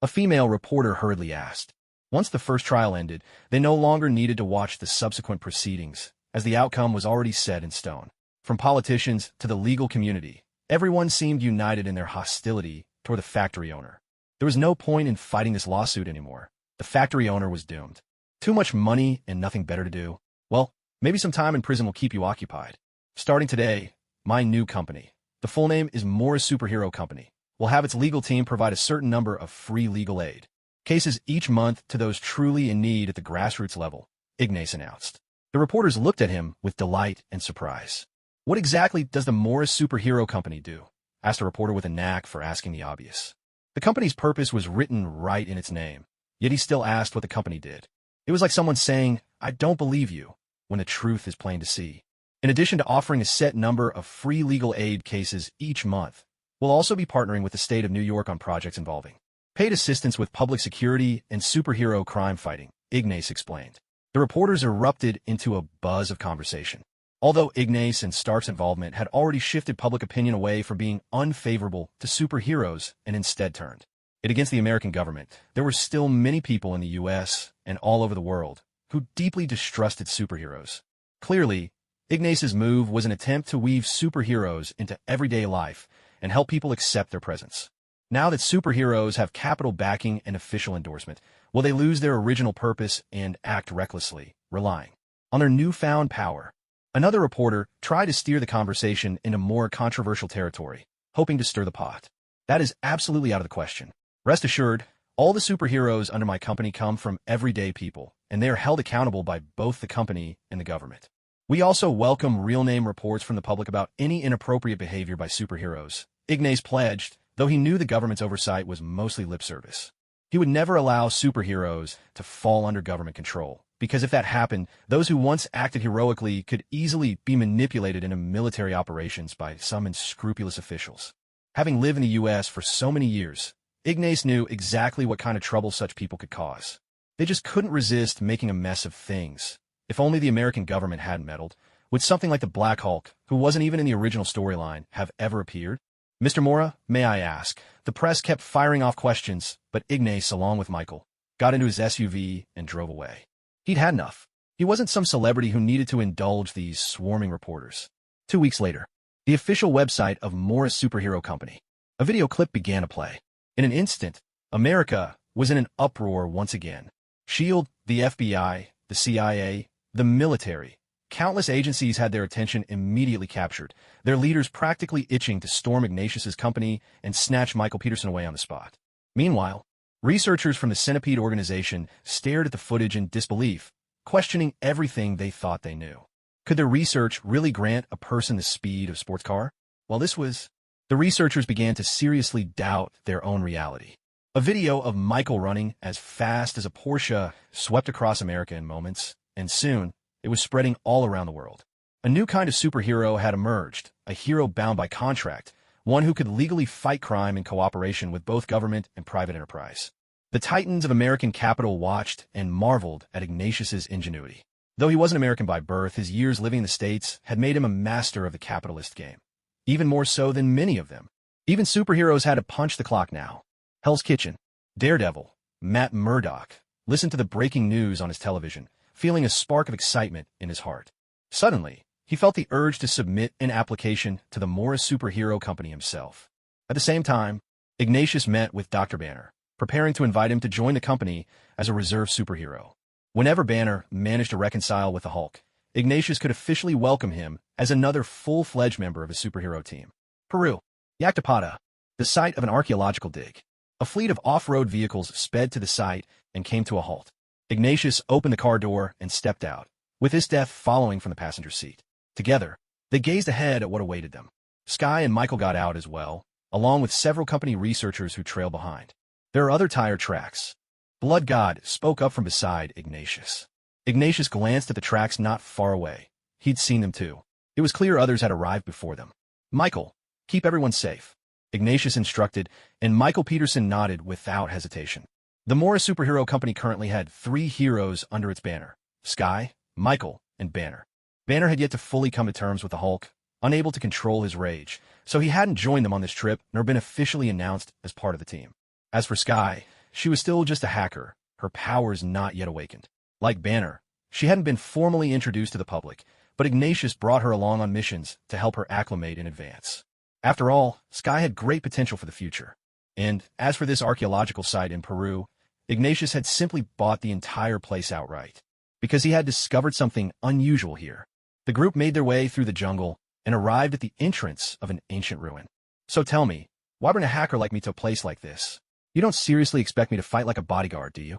A female reporter hurriedly asked. Once the first trial ended, they no longer needed to watch the subsequent proceedings, as the outcome was already set in stone. From politicians to the legal community, Everyone seemed united in their hostility toward the factory owner. There was no point in fighting this lawsuit anymore. The factory owner was doomed. Too much money and nothing better to do? Well, maybe some time in prison will keep you occupied. Starting today, my new company, the full name is Morra Superhero Company, will have its legal team provide a certain number of free legal aid cases each month to those truly in need at the grassroots level, Ignas announced. The reporters looked at him with delight and surprise. What exactly does the Morra Superhero Company do? Asked a reporter with a knack for asking the obvious. The company's purpose was written right in its name, yet he still asked what the company did. It was like someone saying, "I don't believe you," when the truth is plain to see. In addition to offering a set number of free legal aid cases each month, we'll also be partnering with the state of New York on projects involving paid assistance with public security and superhero crime fighting, Ignas explained. The reporters erupted into a buzz of conversation. Although Ignas and Stark's involvement had already shifted public opinion away from being unfavorable to superheroes and instead turned it against the American government, there were still many people in the U.S. and all over the world who deeply distrusted superheroes. Clearly, Ignas's move was an attempt to weave superheroes into everyday life and help people accept their presence. Now that superheroes have capital backing and official endorsement, will they lose their original purpose and act recklessly, relying on their newfound power? Another reporter tried to steer the conversation into more controversial territory, hoping to stir the pot. That is absolutely out of the question. Rest assured, all the superheroes under my company come from everyday people, and they are held accountable by both the company and the government. We also welcome real-name reports from the public about any inappropriate behavior by superheroes, Ignas pledged, though he knew the government's oversight was mostly lip service. He would never allow superheroes to fall under government control, because if that happened, those who once acted heroically could easily be manipulated into military operations by some unscrupulous officials. Having lived in the U.S. for so many years, Ignas knew exactly what kind of trouble such people could cause. They just couldn't resist making a mess of things. If only the American government hadn't meddled, would something like the Black Hulk, who wasn't even in the original storyline, have ever appeared? Mr. Morra, may I ask? The press kept firing off questions, but Ignas, along with Michael, got into his SUV and drove away. He'd had enough. He wasn't some celebrity who needed to indulge these swarming reporters. 2 weeks later, the official website of Morra Superhero Company, a video clip began to play. In an instant, America was in an uproar once again. S.H.I.E.L.D., the FBI, the CIA, the military, countless agencies had their attention immediately captured, their leaders practically itching to storm Ignatius's company and snatch Michael Peterson away on the spot. Meanwhile, researchers from the Centipede organization stared at the footage in disbelief, questioning everything they thought they knew. Could their research really grant a person the speed of a sports car? Well, the researchers began to seriously doubt their own reality. A video of Michael running as fast as a Porsche swept across America in moments, and soon, it was spreading all around the world. A new kind of superhero had emerged, a hero bound by contract, one who could legally fight crime in cooperation with both government and private enterprise. The titans of American capital watched and marveled at Ignatius's ingenuity. Though he wasn't American by birth, his years living in the States had made him a master of the capitalist game. Even more so than many of them. Even superheroes had to punch the clock now. Hell's Kitchen, Daredevil, Matt Murdock listened to the breaking news on his television, feeling a spark of excitement in his heart. Suddenly, he felt the urge to submit an application to the Morra Superhero Company himself. At the same time, Ignatius met with Dr. Banner, preparing to invite him to join the company as a reserve superhero. Whenever Banner managed to reconcile with the Hulk, Ignatius could officially welcome him as another full-fledged member of his superhero team. Peru, Yactapata, the site of an archaeological dig. A fleet of off-road vehicles sped to the site and came to a halt. Ignatius opened the car door and stepped out, with Esdeath following from the passenger seat. Together, they gazed ahead at what awaited them. Sky and Michael got out as well, along with several company researchers who trailed behind. There are other tire tracks. Blood God spoke up from beside Ignatius. Ignatius glanced at the tracks not far away. He'd seen them too. It was clear others had arrived before them. Michael, keep everyone safe, Ignatius instructed, and Michael Peterson nodded without hesitation. The Morra Superhero Company currently had 3 heroes under its banner: Sky, Michael, and Banner. Banner had yet to fully come to terms with the Hulk, unable to control his rage, so he hadn't joined them on this trip nor been officially announced as part of the team. As for Sky, she was still just a hacker, her powers not yet awakened. Like Banner, she hadn't been formally introduced to the public, but Ignatius brought her along on missions to help her acclimate in advance. After all, Sky had great potential for the future. And as for this archaeological site in Peru, Ignatius had simply bought the entire place outright, because he had discovered something unusual here. The group made their way through the jungle and arrived at the entrance of an ancient ruin. So tell me, why bring a hacker like me to a place like this? You don't seriously expect me to fight like a bodyguard, do you?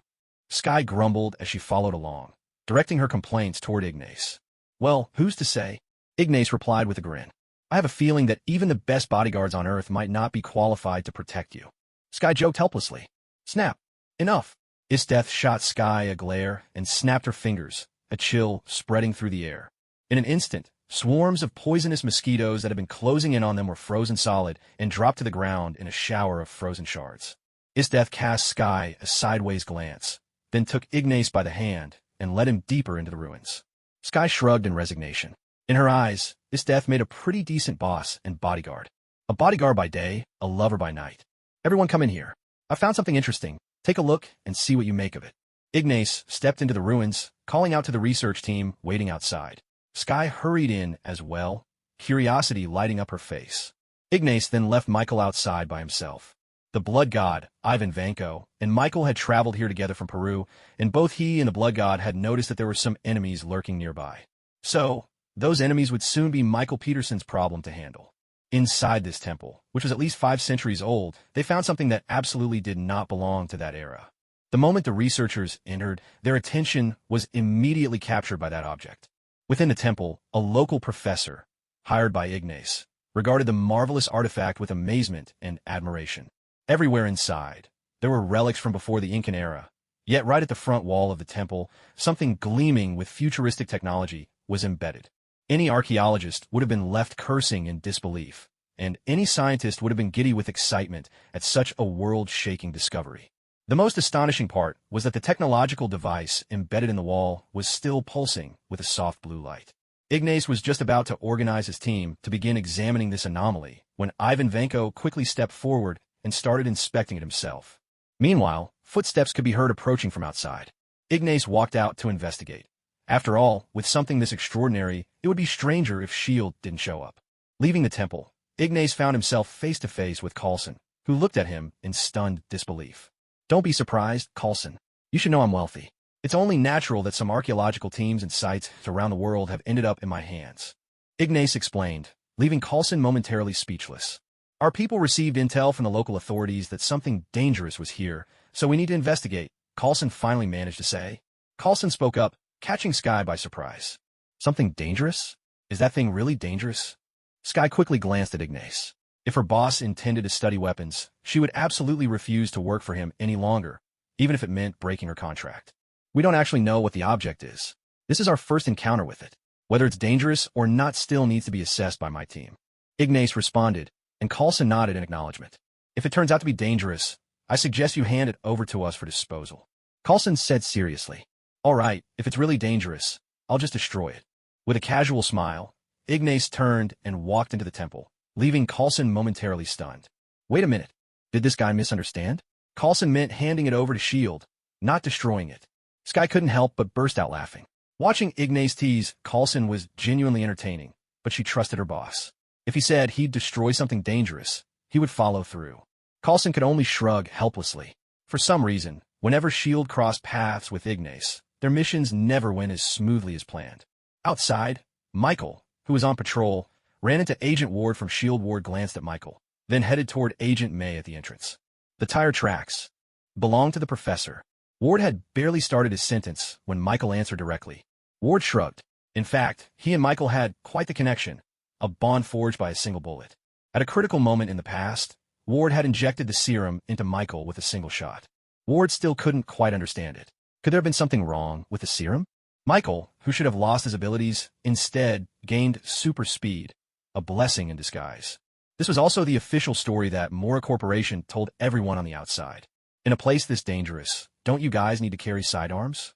Sky grumbled as she followed along, directing her complaints toward Ignace. Well, who's to say? Ignace replied with a grin. I have a feeling that even the best bodyguards on Earth might not be qualified to protect you. Sky joked helplessly. Snap. Enough. Esdeath shot Sky a glare and snapped her fingers, a chill spreading through the air. In an instant, swarms of poisonous mosquitoes that had been closing in on them were frozen solid and dropped to the ground in a shower of frozen shards. Esdeath cast Sky a sideways glance, then took Ignace by the hand and led him deeper into the ruins. Sky shrugged in resignation. In her eyes, Esdeath made a pretty decent boss and bodyguard. A bodyguard by day, a lover by night. Everyone come in here. I found something interesting. Take a look and see what you make of it. Ignace stepped into the ruins, calling out to the research team waiting outside. Sky hurried in as well, curiosity lighting up her face. Ignace then left Michael outside by himself. The blood god, Ivan Vanko, and Michael had traveled here together from Peru, and both he and the blood god had noticed that there were some enemies lurking nearby. So, those enemies would soon be Michael Peterson's problem to handle. Inside this temple, which was at least 5 centuries old, they found something that absolutely did not belong to that era. The moment the researchers entered, their attention was immediately captured by that object. Within the temple, a local professor, hired by Ignace, regarded the marvelous artifact with amazement and admiration. Everywhere inside, there were relics from before the Incan era, yet right at the front wall of the temple, something gleaming with futuristic technology was embedded. Any archaeologist would have been left cursing in disbelief, and any scientist would have been giddy with excitement at such a world-shaking discovery. The most astonishing part was that the technological device embedded in the wall was still pulsing with a soft blue light. Ignace was just about to organize his team to begin examining this anomaly when Ivan Vanko quickly stepped forward and started inspecting it himself. Meanwhile, footsteps could be heard approaching from outside. Ignace walked out to investigate. After all, with something this extraordinary, it would be stranger if S.H.I.E.L.D. didn't show up. Leaving the temple, Ignace found himself face-to-face with Coulson, who looked at him in stunned disbelief. Don't be surprised, Coulson. You should know I'm wealthy. It's only natural that some archaeological teams and sites around the world have ended up in my hands. Ignace explained, leaving Coulson momentarily speechless. Our people received intel from the local authorities that something dangerous was here, so we need to investigate, Coulson finally managed to say. Coulson spoke up, catching Sky by surprise. Something dangerous? Is that thing really dangerous? Sky quickly glanced at Ignace. If her boss intended to study weapons, she would absolutely refuse to work for him any longer, even if it meant breaking her contract. We don't actually know what the object is. This is our first encounter with it. Whether it's dangerous or not still needs to be assessed by my team. Ignace responded, and Coulson nodded in acknowledgement. If it turns out to be dangerous, I suggest you hand it over to us for disposal. Coulson said seriously. All right, if it's really dangerous, I'll just destroy it. With a casual smile, Ignace turned and walked into the temple, leaving Coulson momentarily stunned. Wait a minute. Did this guy misunderstand? Coulson meant handing it over to S.H.I.E.L.D., not destroying it. Sky couldn't help but burst out laughing. Watching Ignace tease Coulson was genuinely entertaining, but she trusted her boss. If he said he'd destroy something dangerous, he would follow through. Coulson could only shrug helplessly. For some reason, whenever S.H.I.E.L.D. crossed paths with Ignace, their missions never went as smoothly as planned. Outside, Michael, who was on patrol, ran into Agent Ward from S.H.I.E.L.D. Ward glanced at Michael, then headed toward Agent May at the entrance. The tire tracks belonged to the professor. Ward had barely started his sentence when Michael answered directly. Ward shrugged. In fact, he and Michael had quite the connection, a bond forged by a single bullet. At a critical moment in the past, Ward had injected the serum into Michael with a single shot. Ward still couldn't quite understand it. Could there have been something wrong with the serum? Michael, who should have lost his abilities, instead gained super speed, a blessing in disguise. This was also the official story that Morra Corporation told everyone on the outside. In a place this dangerous, don't you guys need to carry sidearms?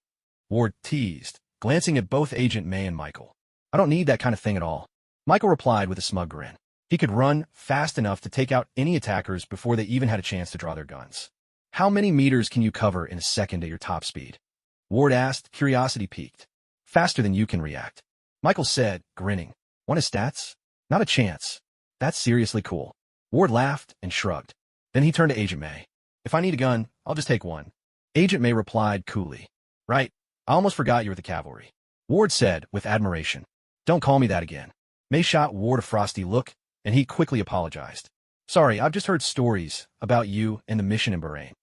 Ward teased, glancing at both Agent May and Michael. I don't need that kind of thing at all. Michael replied with a smug grin. He could run fast enough to take out any attackers before they even had a chance to draw their guns. How many meters can you cover in a second at your top speed? Ward asked, curiosity piqued. Faster than you can react. Michael said, grinning. Want his stats? Not a chance. That's seriously cool. Ward laughed and shrugged. Then he turned to Agent May. If I need a gun, I'll just take one. Agent May replied coolly. Right, I almost forgot you were the cavalry. Ward said with admiration. Don't call me that again. May shot Ward a frosty look, and he quickly apologized. Sorry, I've just heard stories about you and the mission in Bahrain.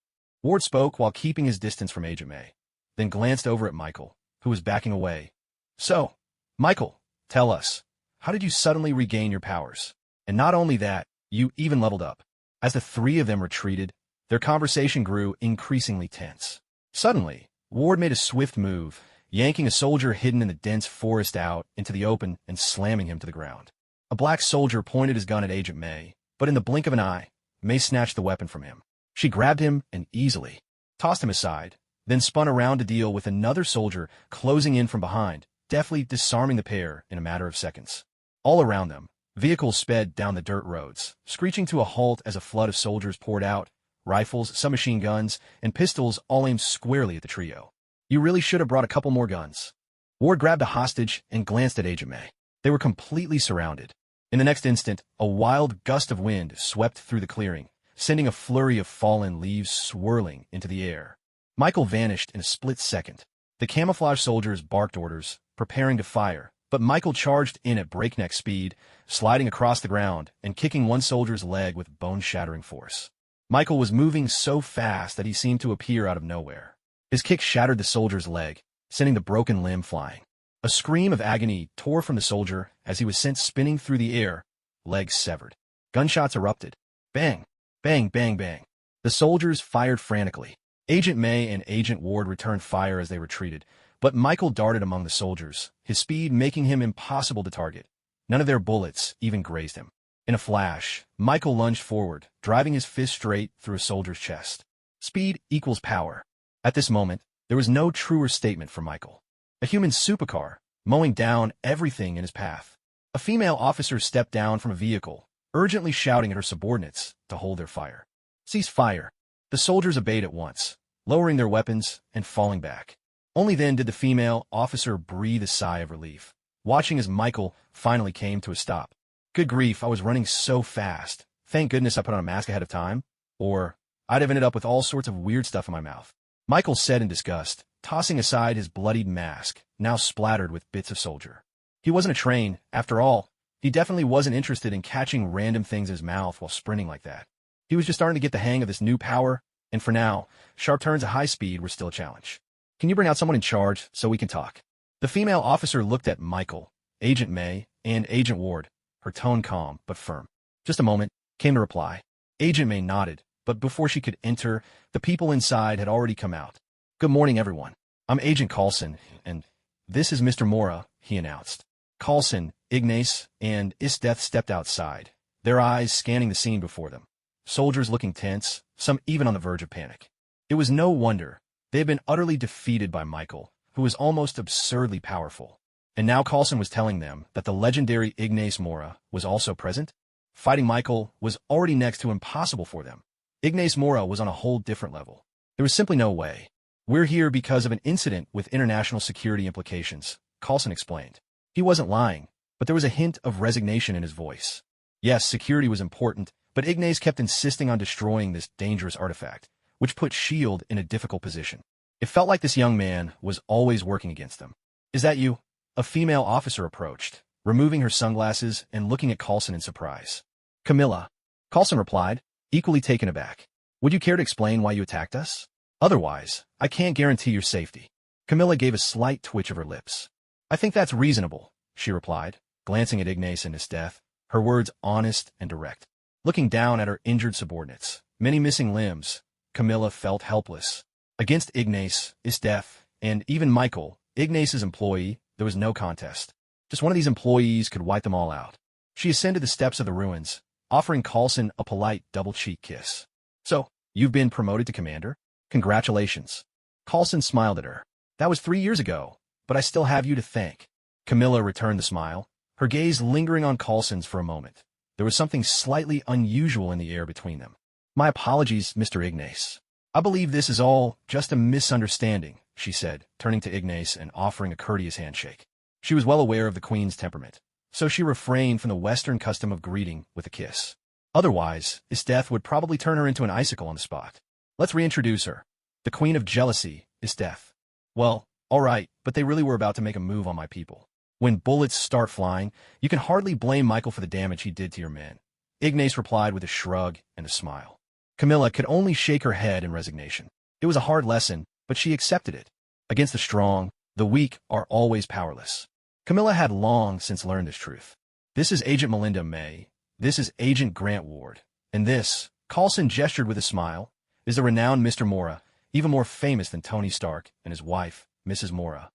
Ward spoke while keeping his distance from Agent May, then glanced over at Michael, who was backing away. So, Michael, tell us, how did you suddenly regain your powers? And not only that, you even leveled up. As the three of them retreated, their conversation grew increasingly tense. Suddenly, Ward made a swift move, yanking a soldier hidden in the dense forest out into the open and slamming him to the ground. A black soldier pointed his gun at Agent May, but in the blink of an eye, May snatched the weapon from him. She grabbed him and easily tossed him aside, then spun around to deal with another soldier closing in from behind, deftly disarming the pair in a matter of seconds. All around them, vehicles sped down the dirt roads, screeching to a halt as a flood of soldiers poured out, rifles, submachine guns, and pistols all aimed squarely at the trio. You really should have brought a couple more guns. Ward grabbed a hostage and glanced at Agent May. They were completely surrounded. In the next instant, a wild gust of wind swept through the clearing, sending a flurry of fallen leaves swirling into the air. Michael vanished in a split second. The camouflage soldiers barked orders, preparing to fire, but Michael charged in at breakneck speed, sliding across the ground and kicking one soldier's leg with bone-shattering force. Michael was moving so fast that he seemed to appear out of nowhere. His kick shattered the soldier's leg, sending the broken limb flying. A scream of agony tore from the soldier as he was sent spinning through the air, legs severed. Gunshots erupted. Bang! Bang, bang, bang. The soldiers fired frantically. Agent May and Agent Ward returned fire as they retreated, but Michael darted among the soldiers, his speed making him impossible to target. None of their bullets even grazed him. In a flash, Michael lunged forward, driving his fist straight through a soldier's chest. Speed equals power. At this moment, there was no truer statement for Michael. A human supercar, mowing down everything in his path. A female officer stepped down from a vehicle, urgently shouting at her subordinates to hold their fire. Cease fire. The soldiers obeyed at once, lowering their weapons and falling back. Only then did the female officer breathe a sigh of relief, watching as Michael finally came to a stop. Good grief, I was running so fast. Thank goodness I put on a mask ahead of time, or I'd have ended up with all sorts of weird stuff in my mouth. Michael said in disgust, tossing aside his bloodied mask, now splattered with bits of soldier. He wasn't a train, after all. He definitely wasn't interested in catching random things in his mouth while sprinting like that. He was just starting to get the hang of this new power, and for now, sharp turns at high speed were still a challenge. Can you bring out someone in charge so we can talk? The female officer looked at Michael, Agent May, and Agent Ward, her tone calm but firm. Just a moment, came the reply. Agent May nodded, but before she could enter, the people inside had already come out. Good morning, everyone. I'm Agent Coulson, and this is Mr. Morra, he announced. Coulson, Ignas, and Esdeath stepped outside, their eyes scanning the scene before them. Soldiers looking tense, some even on the verge of panic. It was no wonder. They had been utterly defeated by Michael, who was almost absurdly powerful. And now Coulson was telling them that the legendary Ignas Morra was also present? Fighting Michael was already next to impossible for them. Ignas Morra was on a whole different level. There was simply no way. We're here because of an incident with international security implications, Coulson explained. He wasn't lying, but there was a hint of resignation in his voice. Yes, security was important, but Ignas kept insisting on destroying this dangerous artifact, which put S.H.I.E.L.D. in a difficult position. It felt like this young man was always working against them. Is that you? A female officer approached, removing her sunglasses and looking at Coulson in surprise. Camilla. Coulson replied, equally taken aback. Would you care to explain why you attacked us? Otherwise, I can't guarantee your safety. Camilla gave a slight twitch of her lips. I think that's reasonable, she replied, glancing at Ignas and Esdeath, her words honest and direct. Looking down at her injured subordinates, many missing limbs, Camilla felt helpless. Against Ignas, Esdeath, and even Michael, Ignas's employee, there was no contest. Just one of these employees could wipe them all out. She ascended the steps of the ruins, offering Coulson a polite double-cheek kiss. So, you've been promoted to commander? Congratulations. Coulson smiled at her. That was 3 years ago, but I still have you to thank. Camilla returned the smile, her gaze lingering on Coulson's for a moment. There was something slightly unusual in the air between them. My apologies, Mr. Ignas. I believe this is all just a misunderstanding, she said, turning to Ignas and offering a courteous handshake. She was well aware of the Queen's temperament. so she refrained from the Western custom of greeting with a kiss. Otherwise, Esdeath would probably turn her into an icicle on the spot. Let's reintroduce her. The Queen of Jealousy, Esdeath. Well, alright, but they really were about to make a move on my people. When bullets start flying, you can hardly blame Michael for the damage he did to your men. Ignace replied with a shrug and a smile. Camilla could only shake her head in resignation. It was a hard lesson, but she accepted it. Against the strong, the weak are always powerless. Camilla had long since learned this truth. This is Agent Melinda May. This is Agent Grant Ward. And this, Coulson gestured with a smile, is the renowned Mr. Morra, even more famous than Tony Stark and his wife, Mrs. Morra.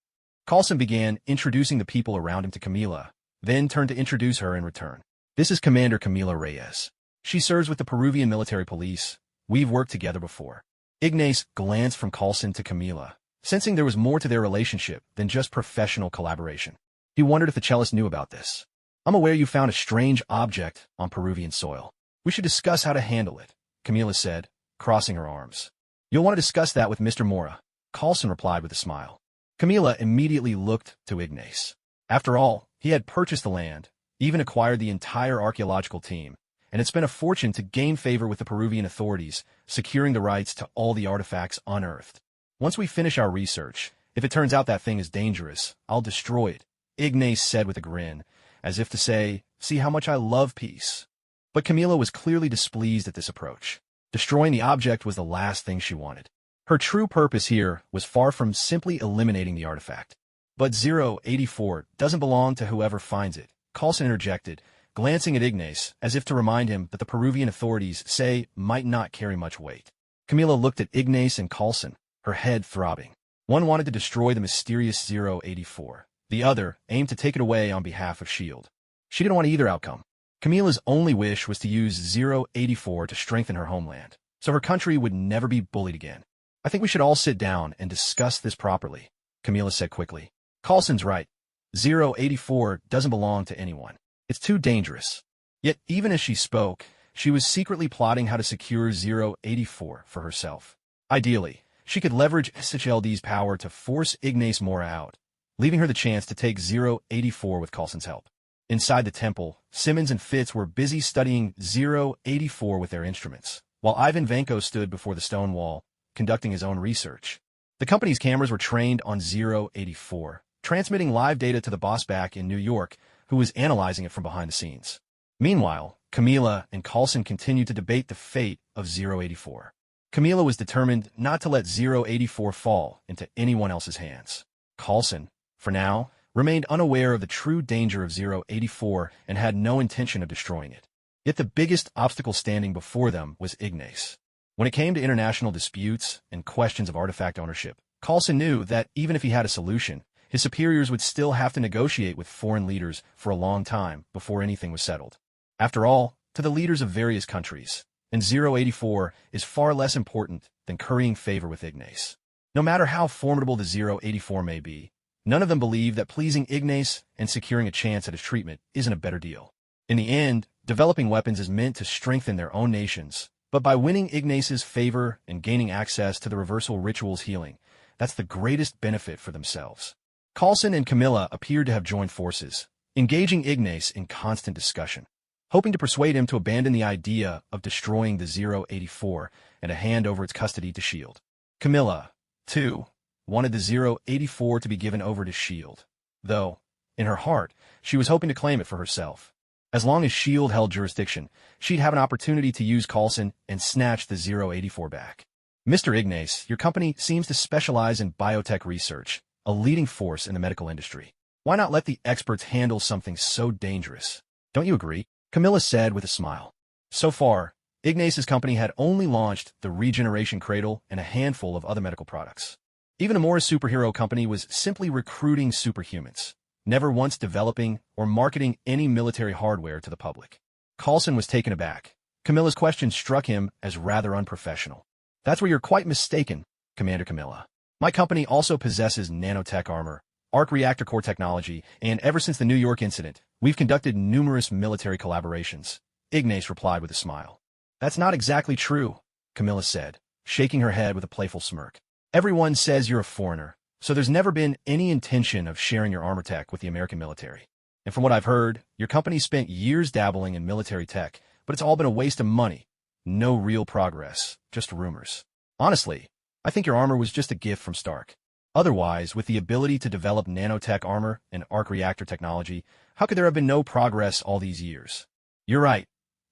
Coulson began introducing the people around him to Camila, then turned to introduce her in return. This is Commander Camila Reyes. She serves with the Peruvian military police. We've worked together before. Ignace glanced from Coulson to Camila, sensing there was more to their relationship than just professional collaboration. He wondered if the cellist knew about this. I'm aware you found a strange object on Peruvian soil. We should discuss how to handle it, Camila said, crossing her arms. You'll want to discuss that with Mr. Morra, Coulson replied with a smile. Camila immediately looked to Ignace. After all, he had purchased the land, even acquired the entire archaeological team, and had spent a fortune to gain favor with the Peruvian authorities, securing the rights to all the artifacts unearthed. Once we finish our research, if it turns out that thing is dangerous, I'll destroy it, Ignace said with a grin, as if to say, see how much I love peace. But Camila was clearly displeased at this approach. Destroying the object was the last thing she wanted. Her true purpose here was far from simply eliminating the artifact. But 084 doesn't belong to whoever finds it, Coulson interjected, glancing at Ignace as if to remind him that the Peruvian authorities say might not carry much weight. Camila looked at Ignace and Coulson, her head throbbing. One wanted to destroy the mysterious 084. The other aimed to take it away on behalf of S.H.I.E.L.D. She didn't want either outcome. Camila's only wish was to use 084 to strengthen her homeland, so her country would never be bullied again. I think we should all sit down and discuss this properly, Camila said quickly. Coulson's right. 084 doesn't belong to anyone. It's too dangerous. Yet, even as she spoke, she was secretly plotting how to secure 084 for herself. Ideally, she could leverage S.H.I.E.L.D's power to force Ignas Morra out, leaving her the chance to take 084 with Coulson's help. Inside the temple, Simmons and Fitz were busy studying 084 with their instruments, while Ivan Vanko stood before the stone wall, conducting his own research. The company's cameras were trained on 084, transmitting live data to the boss back in New York, who was analyzing it from behind the scenes. Meanwhile, Camila and Coulson continued to debate the fate of 084. Camila was determined not to let 084 fall into anyone else's hands. Coulson, for now, remained unaware of the true danger of 084 and had no intention of destroying it. Yet the biggest obstacle standing before them was Ignace. When it came to international disputes and questions of artifact ownership, Coulson knew that even if he had a solution, his superiors would still have to negotiate with foreign leaders for a long time before anything was settled. After all, to the leaders of various countries, and 084 is far less important than currying favor with Ignace. No matter how formidable the 084 may be, none of them believe that pleasing Ignace and securing a chance at his treatment isn't a better deal. In the end, developing weapons is meant to strengthen their own nations, but by winning Ignace's favor and gaining access to the reversal ritual's healing, that's the greatest benefit for themselves. Coulson and Camila appeared to have joined forces, engaging Ignace in constant discussion, hoping to persuade him to abandon the idea of destroying the 084 and to hand over its custody to S.H.I.E.L.D. Camila, too, wanted the 084 to be given over to S.H.I.E.L.D., though, in her heart, she was hoping to claim it for herself. As long as S.H.I.E.L.D. held jurisdiction, she'd have an opportunity to use Coulson and snatch the 084 back. Mr. Ignace, your company seems to specialize in biotech research, a leading force in the medical industry. Why not let the experts handle something so dangerous? Don't you agree? Camila said with a smile. So far, Ignace's company had only launched the regeneration cradle and a handful of other medical products. Even the Morra superhero company was simply recruiting superhumans, never once developing or marketing any military hardware to the public. Coulson was taken aback. Camilla's question struck him as rather unprofessional. That's where you're quite mistaken, Commander Camila. My company also possesses nanotech armor, arc reactor core technology, and ever since the New York incident, we've conducted numerous military collaborations, Ignace replied with a smile. That's not exactly true, Camila said, shaking her head with a playful smirk. Everyone says you're a foreigner, so there's never been any intention of sharing your armor tech with the American military. And from what I've heard, your company spent years dabbling in military tech, but it's all been a waste of money. No real progress, just rumors. Honestly, I think your armor was just a gift from Stark. Otherwise, with the ability to develop nanotech armor and arc reactor technology, how could there have been no progress all these years? You're right.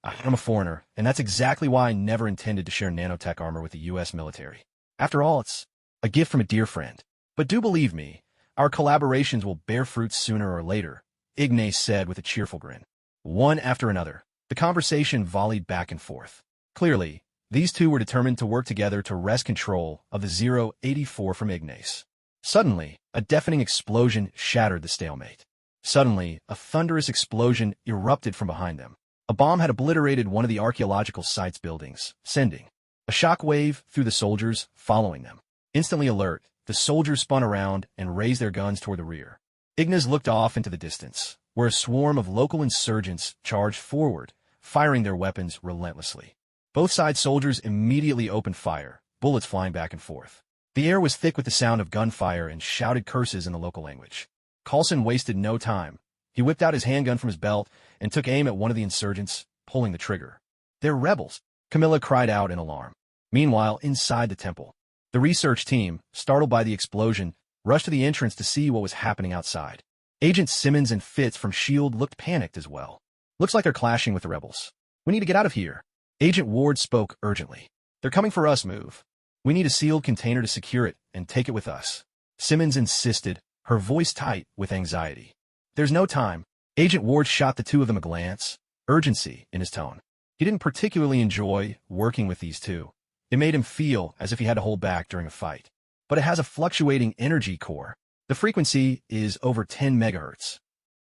I'm a foreigner, and that's exactly why I never intended to share nanotech armor with the U.S. military. After all, it's a gift from a dear friend. But do believe me, our collaborations will bear fruit sooner or later, Ignas said with a cheerful grin. One after another, the conversation volleyed back and forth. Clearly, these two were determined to work together to wrest control of the 084 from Ignas. Suddenly, a deafening explosion shattered the stalemate. Suddenly, a thunderous explosion erupted from behind them. A bomb had obliterated one of the archaeological site's buildings, sending a shockwave through the soldiers following them. Instantly alert, the soldiers spun around and raised their guns toward the rear. Ignas looked off into the distance, where a swarm of local insurgents charged forward, firing their weapons relentlessly. Both sides' soldiers immediately opened fire, bullets flying back and forth. The air was thick with the sound of gunfire and shouted curses in the local language. Coulson wasted no time. He whipped out his handgun from his belt and took aim at one of the insurgents, pulling the trigger. "They're rebels," Camilla cried out in alarm. Meanwhile, inside the temple, the research team, startled by the explosion, rushed to the entrance to see what was happening outside. Agents Simmons and Fitz from S.H.I.E.L.D. looked panicked as well. "Looks like they're clashing with the rebels. We need to get out of here." Agent Ward spoke urgently. "They're coming for us, Move. We need a sealed container to secure it and take it with us." Simmons insisted, her voice tight with anxiety. "There's no time." Agent Ward shot the two of them a glance, urgency in his tone. He didn't particularly enjoy working with these two. It made him feel as if he had to hold back during a fight. But it has a fluctuating energy core. The frequency is over 10 megahertz.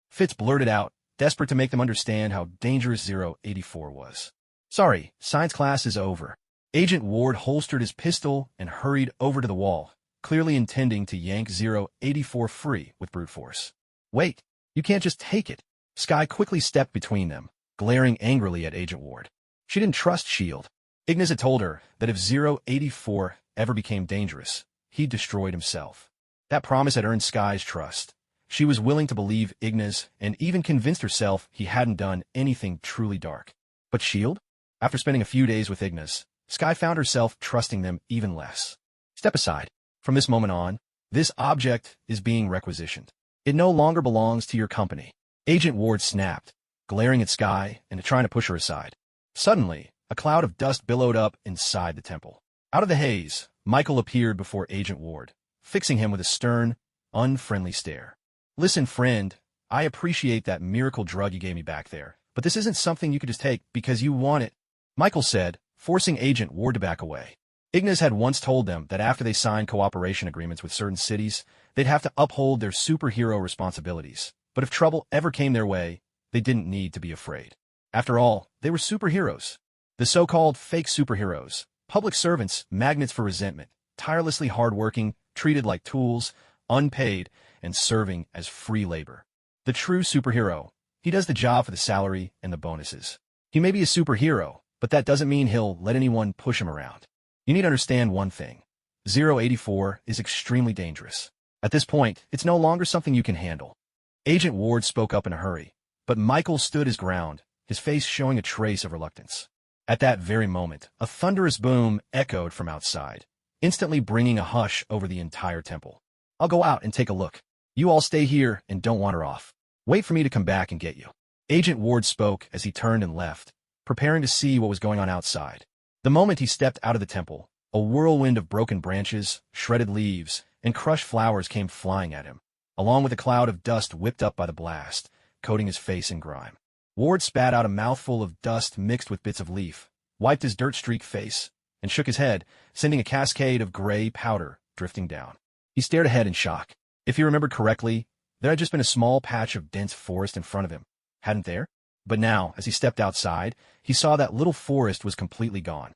Fitz blurted out, desperate to make them understand how dangerous 084 was. "Sorry, science class is over." Agent Ward holstered his pistol and hurried over to the wall, clearly intending to yank 084 free with brute force. "Wait, you can't just take it." Skye quickly stepped between them, glaring angrily at Agent Ward. She didn't trust S.H.I.E.L.D. Ignas had told her that if 084 ever became dangerous, he'd destroyed himself. That promise had earned Skye's trust. She was willing to believe Ignas and even convinced herself he hadn't done anything truly dark. But S.H.I.E.L.D.? After spending a few days with Ignas, Skye found herself trusting them even less. "Step aside. From this moment on, this object is being requisitioned. It no longer belongs to your company." Agent Ward snapped, glaring at Skye and trying to push her aside. Suddenly, a cloud of dust billowed up inside the temple. Out of the haze, Michael appeared before Agent Ward, fixing him with a stern, unfriendly stare. "Listen, friend, I appreciate that miracle drug you gave me back there, but this isn't something you could just take because you want it," Michael said, forcing Agent Ward to back away. Ignas had once told them that after they signed cooperation agreements with certain cities, they'd have to uphold their superhero responsibilities. But if trouble ever came their way, they didn't need to be afraid. After all, they were superheroes. The so-called fake superheroes, public servants, magnets for resentment, tirelessly hardworking, treated like tools, unpaid, and serving as free labor. The true superhero, he does the job for the salary and the bonuses. He may be a superhero, but that doesn't mean he'll let anyone push him around. You need to understand one thing. 084 is extremely dangerous. At this point, it's no longer something you can handle. Agent Ward spoke up in a hurry, but Michael stood his ground, his face showing a trace of reluctance. At that very moment, a thunderous boom echoed from outside, instantly bringing a hush over the entire temple. "I'll go out and take a look. You all stay here and don't wander off. Wait for me to come back and get you." Agent Ward spoke as he turned and left, preparing to see what was going on outside. The moment he stepped out of the temple, a whirlwind of broken branches, shredded leaves, and crushed flowers came flying at him, along with a cloud of dust whipped up by the blast, coating his face in grime. Ward spat out a mouthful of dust mixed with bits of leaf, wiped his dirt-streaked face, and shook his head, sending a cascade of gray powder drifting down. He stared ahead in shock. If he remembered correctly, there had just been a small patch of dense forest in front of him, hadn't there? But now, as he stepped outside, he saw that little forest was completely gone.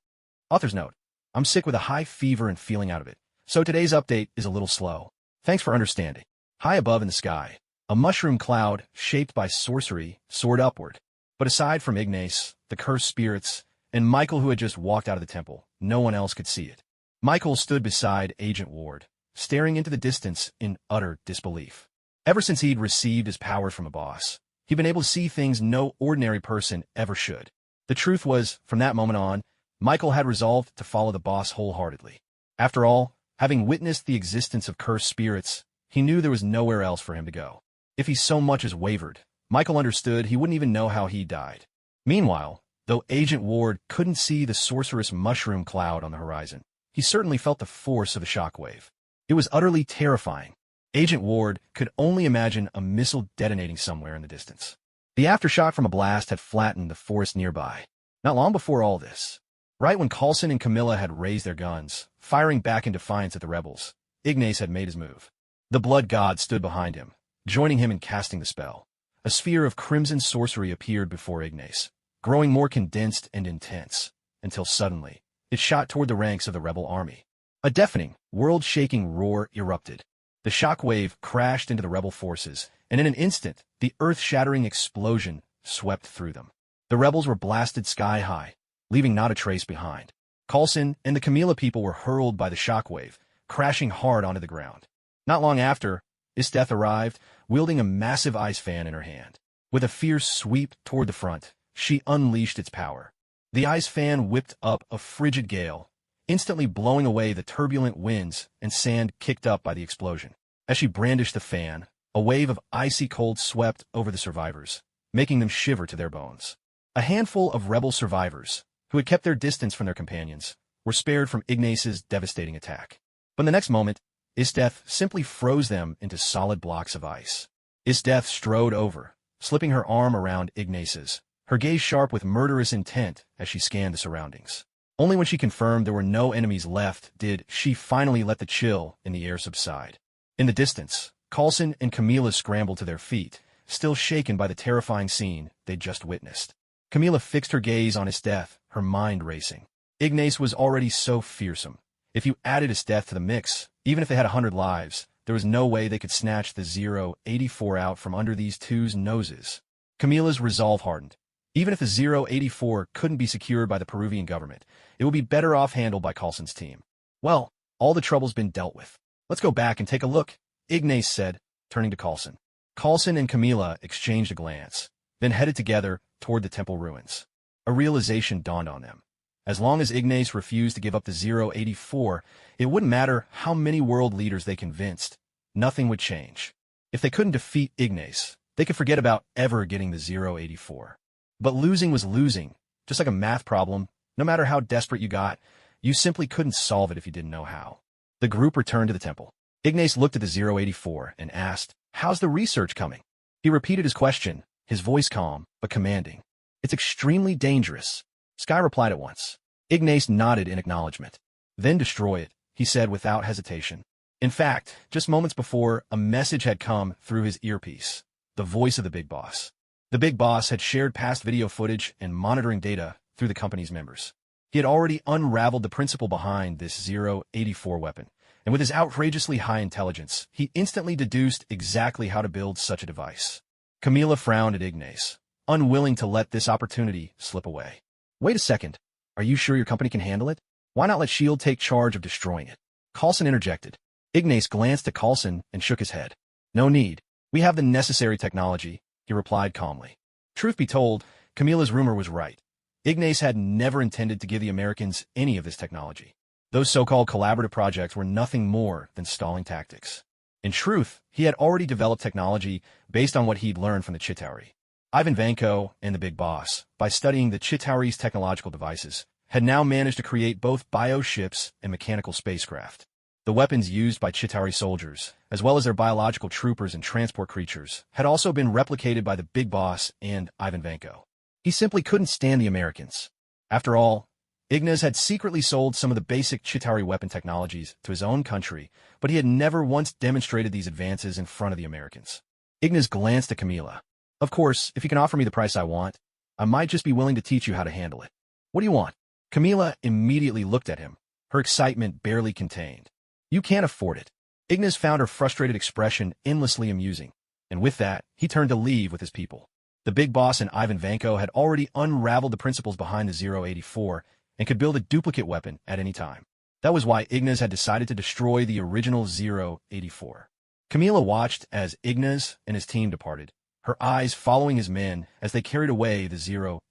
Author's note: I'm sick with a high fever and feeling out of it, so today's update is a little slow. Thanks for understanding. High above in the sky, a mushroom cloud, shaped by sorcery, soared upward. But aside from Ignas, the cursed spirits, and Michael who had just walked out of the temple, no one else could see it. Michael stood beside Agent Ward, staring into the distance in utter disbelief. Ever since he'd received his powers from a boss, He'd been able to see things no ordinary person ever should. The truth was, from that moment on, Michael had resolved to follow the boss wholeheartedly. After all, having witnessed the existence of cursed spirits, he knew there was nowhere else for him to go. If he so much as wavered, Michael understood he wouldn't even know how he died. Meanwhile, though Agent Ward couldn't see the sorcerous mushroom cloud on the horizon, he certainly felt the force of the shockwave. It was utterly terrifying. Agent Ward could only imagine a missile detonating somewhere in the distance. The aftershock from a blast had flattened the forest nearby. Not long before all this, right when Coulson and Camilla had raised their guns, firing back in defiance at the rebels, Ignas had made his move. The blood god stood behind him, joining him in casting the spell. A sphere of crimson sorcery appeared before Ignas, growing more condensed and intense, until suddenly, it shot toward the ranks of the rebel army. A deafening, world-shaking roar erupted. The shockwave crashed into the rebel forces, and in an instant, the earth-shattering explosion swept through them. The rebels were blasted sky-high, leaving not a trace behind. Coulson and the Camilla people were hurled by the shockwave, crashing hard onto the ground. Not long after, Esdeath arrived, wielding a massive ice fan in her hand. With a fierce sweep toward the front, she unleashed its power. The ice fan whipped up a frigid gale, instantly blowing away the turbulent winds and sand kicked up by the explosion. As she brandished the fan, a wave of icy cold swept over the survivors, making them shiver to their bones. A handful of rebel survivors, who had kept their distance from their companions, were spared from Ignas's devastating attack. But in the next moment, Esdeath simply froze them into solid blocks of ice. Esdeath strode over, slipping her arm around Ignas's, her gaze sharp with murderous intent as she scanned the surroundings. Only when she confirmed there were no enemies left did she finally let the chill in the air subside. In the distance, Coulson and Camilla scrambled to their feet, still shaken by the terrifying scene they'd just witnessed. Camilla fixed her gaze on Esdeath, her mind racing. Ignas was already so fearsome. If you added Esdeath to the mix, even if they had 100 lives, there was no way they could snatch the 084 out from under these two's noses. Camilla's resolve hardened. Even if the 084 couldn't be secured by the Peruvian government, it would be better off handled by Coulson's team. Well, all the trouble's been dealt with. Let's go back and take a look, Ignas said, turning to Coulson. Coulson and Camilla exchanged a glance, then headed together toward the temple ruins. A realization dawned on them. As long as Ignas refused to give up the 084, it wouldn't matter how many world leaders they convinced. Nothing would change. If they couldn't defeat Ignas, they could forget about ever getting the 084. But losing was losing, just like a math problem. No matter how desperate you got, you simply couldn't solve it if you didn't know how. The group returned to the temple. Ignas looked at the 084 and asked, "How's the research coming?" He repeated his question, his voice calm but commanding. "It's extremely dangerous." Sky replied at once. Ignas nodded in acknowledgement. "Then destroy it," he said without hesitation. In fact, just moments before, a message had come through his earpiece, the voice of the Big Boss. The Big Boss had shared past video footage and monitoring data through the company's members. He had already unraveled the principle behind this 084 weapon, and with his outrageously high intelligence, he instantly deduced exactly how to build such a device. Camilla frowned at Ignas, unwilling to let this opportunity slip away. "Wait a second. Are you sure your company can handle it? Why not let S.H.I.E.L.D. take charge of destroying it?" Coulson interjected. Ignas glanced at Coulson and shook his head. "No need. We have the necessary technology," he replied calmly. Truth be told, Camilla's rumor was right. Ignas had never intended to give the Americans any of this technology. Those so-called collaborative projects were nothing more than stalling tactics. In truth, he had already developed technology based on what he'd learned from the Chitauri. Ivan Vanko and the Big Boss, by studying the Chitauri's technological devices, had now managed to create both bioships and mechanical spacecraft. The weapons used by Chitauri soldiers, as well as their biological troopers and transport creatures, had also been replicated by the Big Boss and Ivan Vanko. He simply couldn't stand the Americans. After all, Ignas had secretly sold some of the basic Chitauri weapon technologies to his own country, but he had never once demonstrated these advances in front of the Americans. Ignas glanced at Camilla. "Of course, if you can offer me the price I want, I might just be willing to teach you how to handle it." "What do you want?" Camilla immediately looked at him, her excitement barely contained. "You can't afford it." Ignas found her frustrated expression endlessly amusing, and with that, he turned to leave with his people. The Big Boss and Ivan Vanko had already unraveled the principles behind the 084 and could build a duplicate weapon at any time. That was why Ignas had decided to destroy the original 084. Camilla watched as Ignas and his team departed, her eyes following his men as they carried away the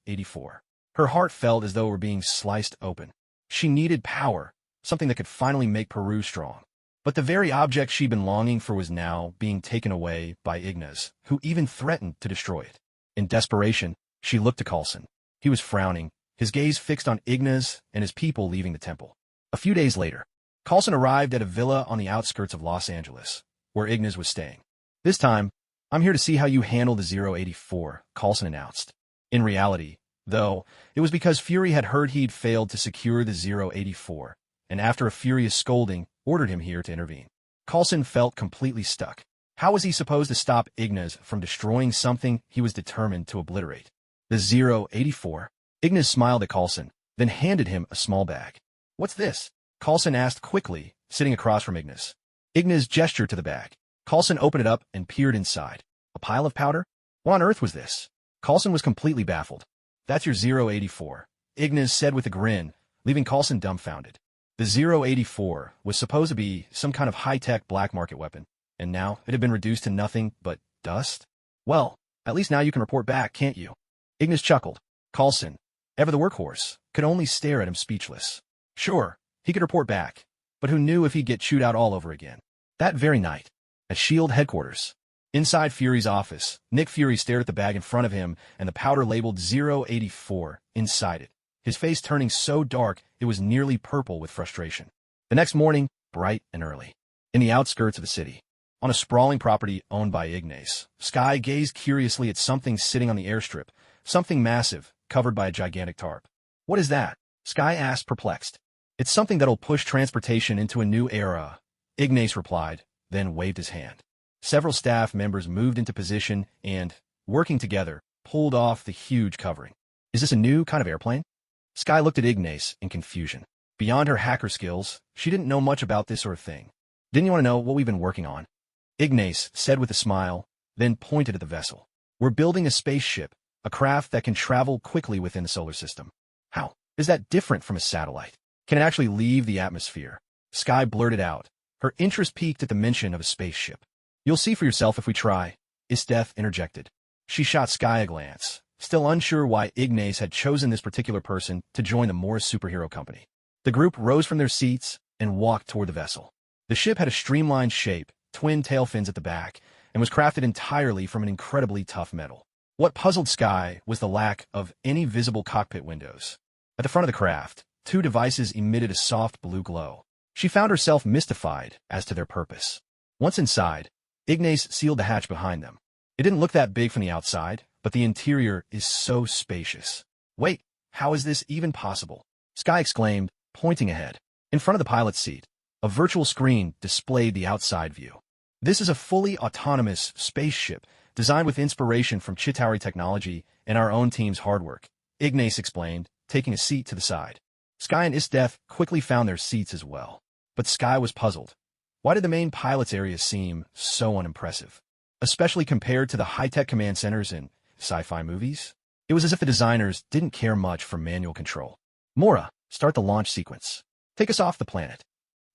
084. Her heart felt as though it were being sliced open. She needed power, something that could finally make Peru strong. But the very object she'd been longing for was now being taken away by Ignas, who even threatened to destroy it. In desperation, she looked to Coulson. He was frowning, his gaze fixed on Ignas and his people leaving the temple. A few days later, Coulson arrived at a villa on the outskirts of Los Angeles, where Ignas was staying. "This time, I'm here to see how you handle the 084, Coulson announced. In reality, though, it was because Fury had heard he'd failed to secure the 084, and after a furious scolding, ordered him here to intervene. Coulson felt completely stuck. How was he supposed to stop Ignas from destroying something he was determined to obliterate? The 084? Ignas smiled at Coulson, then handed him a small bag. "What's this?" Coulson asked quickly, sitting across from Ignas. Ignas gestured to the bag. Coulson opened it up and peered inside. A pile of powder? What on earth was this? Coulson was completely baffled. "That's your 084, Ignas said with a grin, leaving Coulson dumbfounded. The 084 was supposed to be some kind of high-tech black market weapon, and now it had been reduced to nothing but dust? Well, at least now you can report back, can't you?" Ignas chuckled. Coulson, ever the workhorse, could only stare at him speechless. Sure, he could report back, but who knew if he'd get chewed out all over again? That very night, at S.H.I.E.L.D. headquarters, inside Fury's office, Nick Fury stared at the bag in front of him and the powder labeled 084 inside it, his face turning so dark it was nearly purple with frustration. The next morning, bright and early, in the outskirts of the city, on a sprawling property owned by Ignas, Sky gazed curiously at something sitting on the airstrip, something massive, covered by a gigantic tarp. "What is that?" Sky asked, perplexed. "It's something that'll push transportation into a new era," Ignas replied, then waved his hand. Several staff members moved into position and, working together, pulled off the huge covering. "Is this a new kind of airplane?" Sky looked at Ignas in confusion. Beyond her hacker skills, she didn't know much about this sort of thing. "Didn't you want to know what we've been working on?" Ignas said with a smile, then pointed at the vessel. "We're building a spaceship, a craft that can travel quickly within the solar system." "How is that different from a satellite? Can it actually leave the atmosphere?" Sky blurted out, her interest piqued at the mention of a spaceship. "You'll see for yourself if we try," Esdeath interjected. She shot Sky a glance, still unsure why Ignas had chosen this particular person to join the Morris superhero company. The group rose from their seats and walked toward the vessel. The ship had a streamlined shape, twin tail fins at the back, and was crafted entirely from an incredibly tough metal. What puzzled Sky was the lack of any visible cockpit windows. At the front of the craft, two devices emitted a soft blue glow. She found herself mystified as to their purpose. Once inside, Ignas sealed the hatch behind them. It didn't look that big from the outside, but the interior is so spacious. "Wait, how is this even possible?" Sky exclaimed, pointing ahead. In front of the pilot's seat, a virtual screen displayed the outside view. "This is a fully autonomous spaceship designed with inspiration from Chitauri technology and our own team's hard work," Ignas explained, taking a seat to the side. Sky and Esdeath quickly found their seats as well. But Sky was puzzled. Why did the main pilot's area seem so unimpressive? Especially compared to the high-tech command centers in sci-fi movies? It was as if the designers didn't care much for manual control. "Morra, start the launch sequence. Take us off the planet,"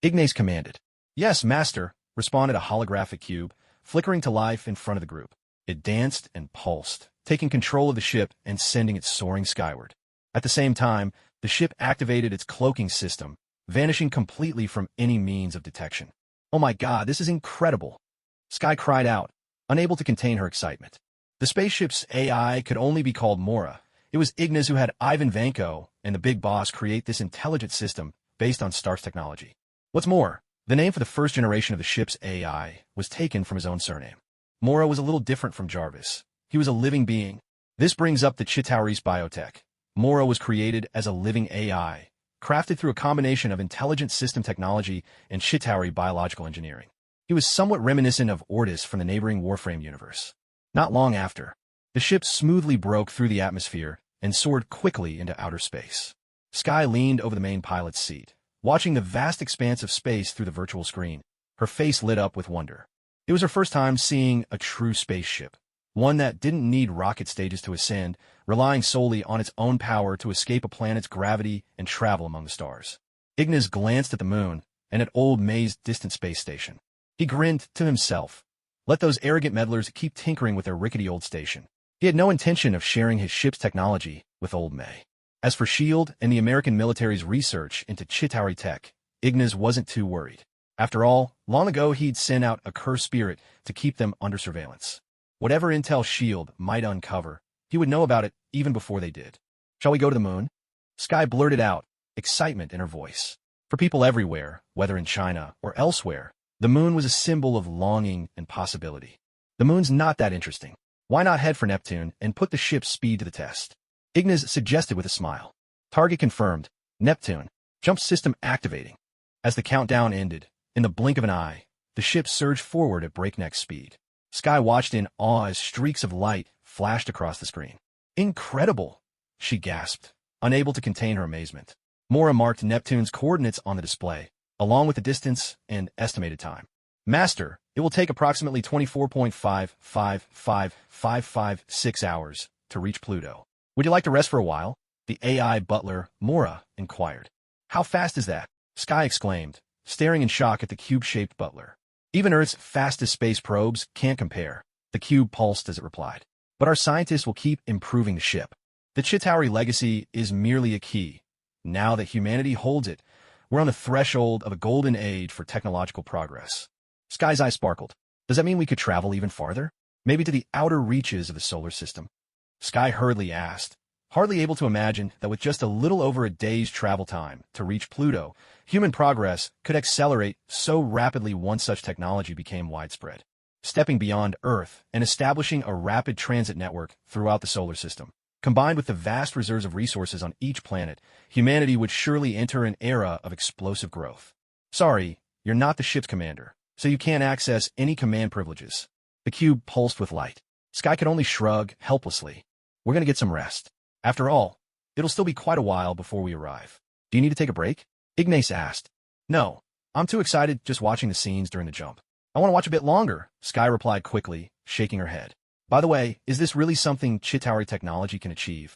Ignas commanded. "Yes, master," responded a holographic cube, flickering to life in front of the group. It danced and pulsed, taking control of the ship and sending it soaring skyward. At the same time, the ship activated its cloaking system, vanishing completely from any means of detection. "Oh my god, this is incredible!" Sky cried out, unable to contain her excitement. The spaceship's AI could only be called Morra. It was Ignas who had Ivan Vanko and the big boss create this intelligent system based on Stark's technology. What's more, the name for the first generation of the ship's AI was taken from his own surname. Morra was a little different from Jarvis. He was a living being. This brings up the Chitauri's biotech. Morra was created as a living AI, crafted through a combination of intelligent system technology and Chitauri biological engineering. He was somewhat reminiscent of Ortis from the neighboring Warframe universe. Not long after, the ship smoothly broke through the atmosphere and soared quickly into outer space. Sky leaned over the main pilot's seat, watching the vast expanse of space through the virtual screen. Her face lit up with wonder. It was her first time seeing a true spaceship, one that didn't need rocket stages to ascend, relying solely on its own power to escape a planet's gravity and travel among the stars. Ignas glanced at the moon and at old May's distant space station. He grinned to himself. Let those arrogant meddlers keep tinkering with their rickety old station. He had no intention of sharing his ship's technology with old May. As for S.H.I.E.L.D. and the American military's research into Chitauri tech, Ignas wasn't too worried. After all, long ago he'd sent out a cursed spirit to keep them under surveillance. Whatever intel S.H.I.E.L.D. might uncover, he would know about it even before they did. Shall we go to the moon? Sky blurted out, excitement in her voice. For people everywhere, whether in China or elsewhere, the moon was a symbol of longing and possibility. The moon's not that interesting. Why not head for Neptune and put the ship's speed to the test? Ignas suggested with a smile. Target confirmed. Neptune. Jump system activating. As the countdown ended, in the blink of an eye, the ship surged forward at breakneck speed. Sky watched in awe as streaks of light flashed across the screen. Incredible! She gasped, unable to contain her amazement. Morra marked Neptune's coordinates on the display, along with the distance and estimated time. Master, it will take approximately 24.555556 hours to reach Pluto. Would you like to rest for a while? The AI butler, Morra, inquired. How fast is that? Sky exclaimed, staring in shock at the cube-shaped butler. Even Earth's fastest space probes can't compare. The cube pulsed as it replied. But our scientists will keep improving the ship. The Chitauri legacy is merely a key. Now that humanity holds it, we're on the threshold of a golden age for technological progress. Sky's eye sparkled. Does that mean we could travel even farther? Maybe to the outer reaches of the solar system? Sky hurriedly asked, hardly able to imagine that with just a little over a day's travel time to reach Pluto, human progress could accelerate so rapidly once such technology became widespread, stepping beyond Earth and establishing a rapid transit network throughout the solar system. Combined with the vast reserves of resources on each planet, humanity would surely enter an era of explosive growth. Sorry, you're not the ship's commander, so you can't access any command privileges. The cube pulsed with light. Sky could only shrug helplessly. We're going to get some rest. After all, it'll still be quite a while before we arrive. Do you need to take a break? Ignas asked. No, I'm too excited just watching the scenes during the jump. I want to watch a bit longer, Sky replied quickly, shaking her head. By the way, is this really something Chitauri technology can achieve?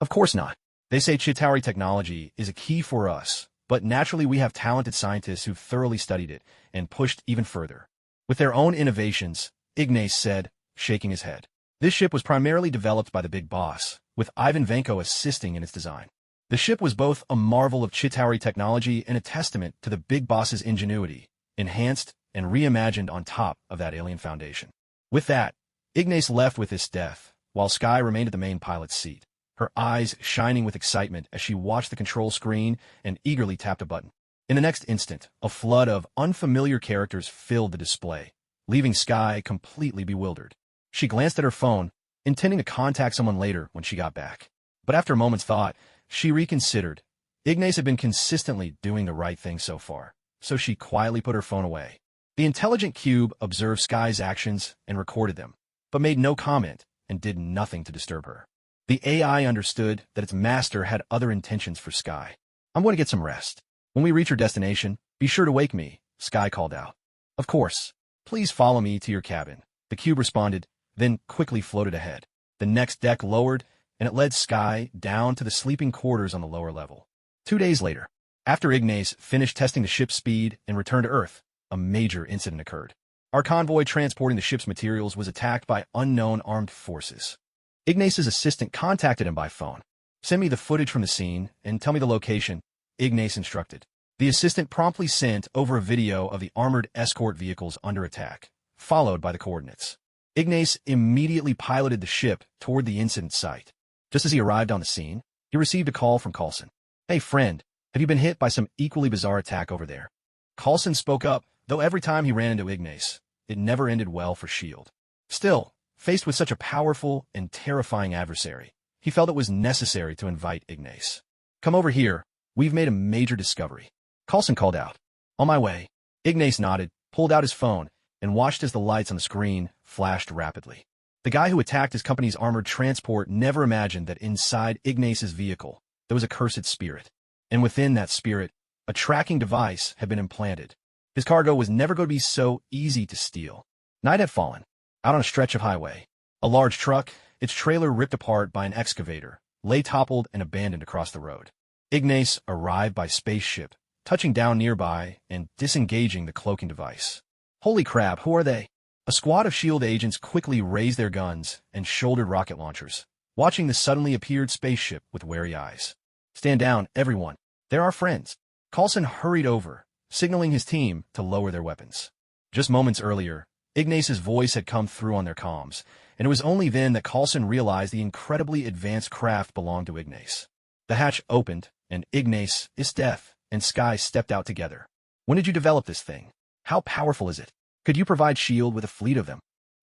Of course not. They say Chitauri technology is a key for us, but naturally we have talented scientists who've thoroughly studied it and pushed even further. With their own innovations, Ignas said, shaking his head. This ship was primarily developed by the big boss, with Ivan Vanko assisting in its design. The ship was both a marvel of Chitauri technology and a testament to the big boss's ingenuity, enhanced and reimagined on top of that alien foundation. With that, Ignas left with Esdeath, while Sky remained at the main pilot's seat, her eyes shining with excitement as she watched the control screen and eagerly tapped a button. In the next instant, a flood of unfamiliar characters filled the display, leaving Sky completely bewildered. She glanced at her phone, intending to contact someone later when she got back. But after a moment's thought, she reconsidered. Ignas had been consistently doing the right thing so far, so she quietly put her phone away. The intelligent cube observed Sky's actions and recorded them, but made no comment and did nothing to disturb her. The AI understood that its master had other intentions for Sky. I'm going to get some rest. When we reach your destination, be sure to wake me, Sky called out. Of course. Please follow me to your cabin. The cube responded, then quickly floated ahead. The next deck lowered, and it led Sky down to the sleeping quarters on the lower level. 2 days later, after Ignas finished testing the ship's speed and returned to Earth, a major incident occurred. Our convoy transporting the ship's materials was attacked by unknown armed forces. Ignas's assistant contacted him by phone. Send me the footage from the scene and tell me the location, Ignas instructed. The assistant promptly sent over a video of the armored escort vehicles under attack, followed by the coordinates. Ignas immediately piloted the ship toward the incident site. Just as he arrived on the scene, he received a call from Coulson. Hey friend, have you been hit by some equally bizarre attack over there? Coulson spoke up, though every time he ran into Ignas, it never ended well for S.H.I.E.L.D. Still, faced with such a powerful and terrifying adversary, he felt it was necessary to invite Ignas. Come over here, we've made a major discovery. Coulson called out. On my way. Ignas nodded, pulled out his phone, and watched as the lights on the screen flashed rapidly. The guy who attacked his company's armored transport never imagined that inside Ignas's vehicle there was a cursed spirit, and within that spirit, a tracking device had been implanted. His cargo was never going to be so easy to steal. Night had fallen. Out on a stretch of highway, a large truck, its trailer ripped apart by an excavator, lay toppled and abandoned across the road. Ignas arrived by spaceship, touching down nearby and disengaging the cloaking device. Holy crap, who are they? A squad of S.H.I.E.L.D. agents quickly raised their guns and shouldered rocket launchers, watching the suddenly appeared spaceship with wary eyes. "Stand down, everyone. They're our friends." Coulson hurried over, signaling his team to lower their weapons. Just moments earlier, Ignas' voice had come through on their comms, and it was only then that Coulson realized the incredibly advanced craft belonged to Ignas. The hatch opened, and Ignas, Esdeath, and Sky stepped out together. "When did you develop this thing? How powerful is it? Could you provide S.H.I.E.L.D. with a fleet of them?"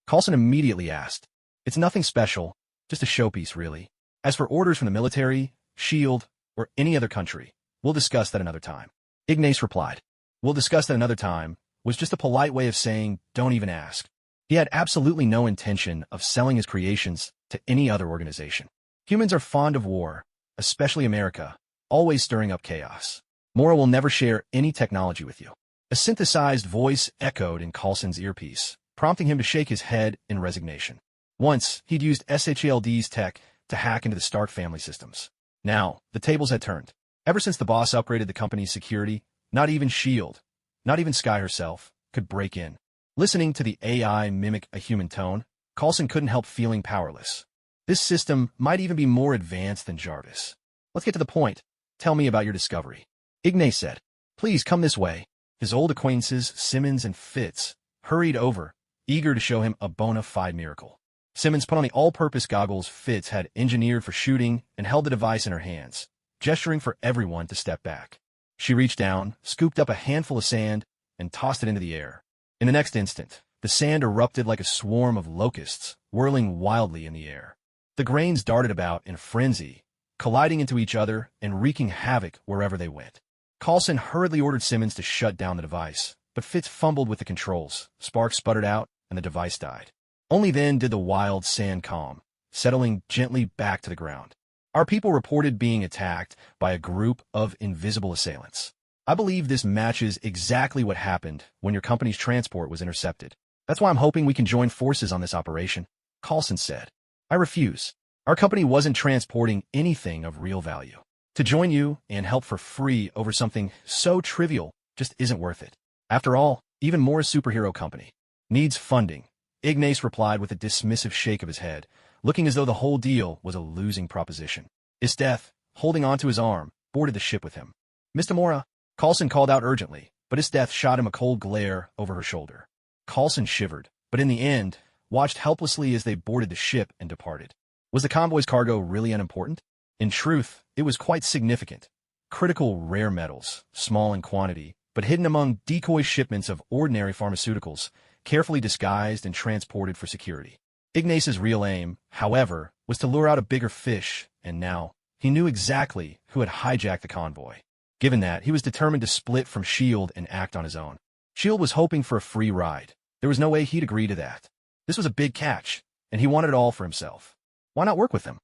Coulson immediately asked. "It's nothing special, just a showpiece, really. As for orders from the military, S.H.I.E.L.D., or any other country, we'll discuss that another time." Ignas replied. "We'll discuss that another time" was just a polite way of saying, don't even ask. He had absolutely no intention of selling his creations to any other organization. Humans are fond of war, especially America, always stirring up chaos. Morra will never share any technology with you. A synthesized voice echoed in Coulson's earpiece, prompting him to shake his head in resignation. Once, he'd used S.H.I.E.L.D.'s tech to hack into the Stark family systems. Now, the tables had turned. Ever since the boss upgraded the company's security, not even S.H.I.E.L.D., not even Sky herself, could break in. Listening to the AI mimic a human tone, Coulson couldn't help feeling powerless. This system might even be more advanced than Jarvis. "Let's get to the point. Tell me about your discovery." Ignas said. "Please come this way." His old acquaintances, Simmons and Fitz, hurried over, eager to show him a bona fide miracle. Simmons put on the all-purpose goggles Fitz had engineered for shooting and held the device in her hands, gesturing for everyone to step back. She reached down, scooped up a handful of sand, and tossed it into the air. In the next instant, the sand erupted like a swarm of locusts, whirling wildly in the air. The grains darted about in a frenzy, colliding into each other and wreaking havoc wherever they went. Coulson hurriedly ordered Simmons to shut down the device, but Fitz fumbled with the controls, sparks sputtered out, and the device died. Only then did the wild sand calm, settling gently back to the ground. "Our people reported being attacked by a group of invisible assailants. I believe this matches exactly what happened when your company's transport was intercepted. That's why I'm hoping we can join forces on this operation," Coulson said. "I refuse. Our company wasn't transporting anything of real value. To join you and help for free over something so trivial just isn't worth it. After all, even Morra's superhero company needs funding." Ignas replied with a dismissive shake of his head, looking as though the whole deal was a losing proposition. Esdeath, holding onto his arm, boarded the ship with him. "Mr. Morra," Coulson called out urgently, but Esdeath shot him a cold glare over her shoulder. Coulson shivered, but in the end, watched helplessly as they boarded the ship and departed. Was the convoy's cargo really unimportant? In truth, it was quite significant. Critical rare metals, small in quantity, but hidden among decoy shipments of ordinary pharmaceuticals, carefully disguised and transported for security. Ignas's real aim, however, was to lure out a bigger fish, and now, he knew exactly who had hijacked the convoy. Given that, he was determined to split from S.H.I.E.L.D. and act on his own. S.H.I.E.L.D. was hoping for a free ride. There was no way he'd agree to that. This was a big catch, and he wanted it all for himself. "Why not work with them?"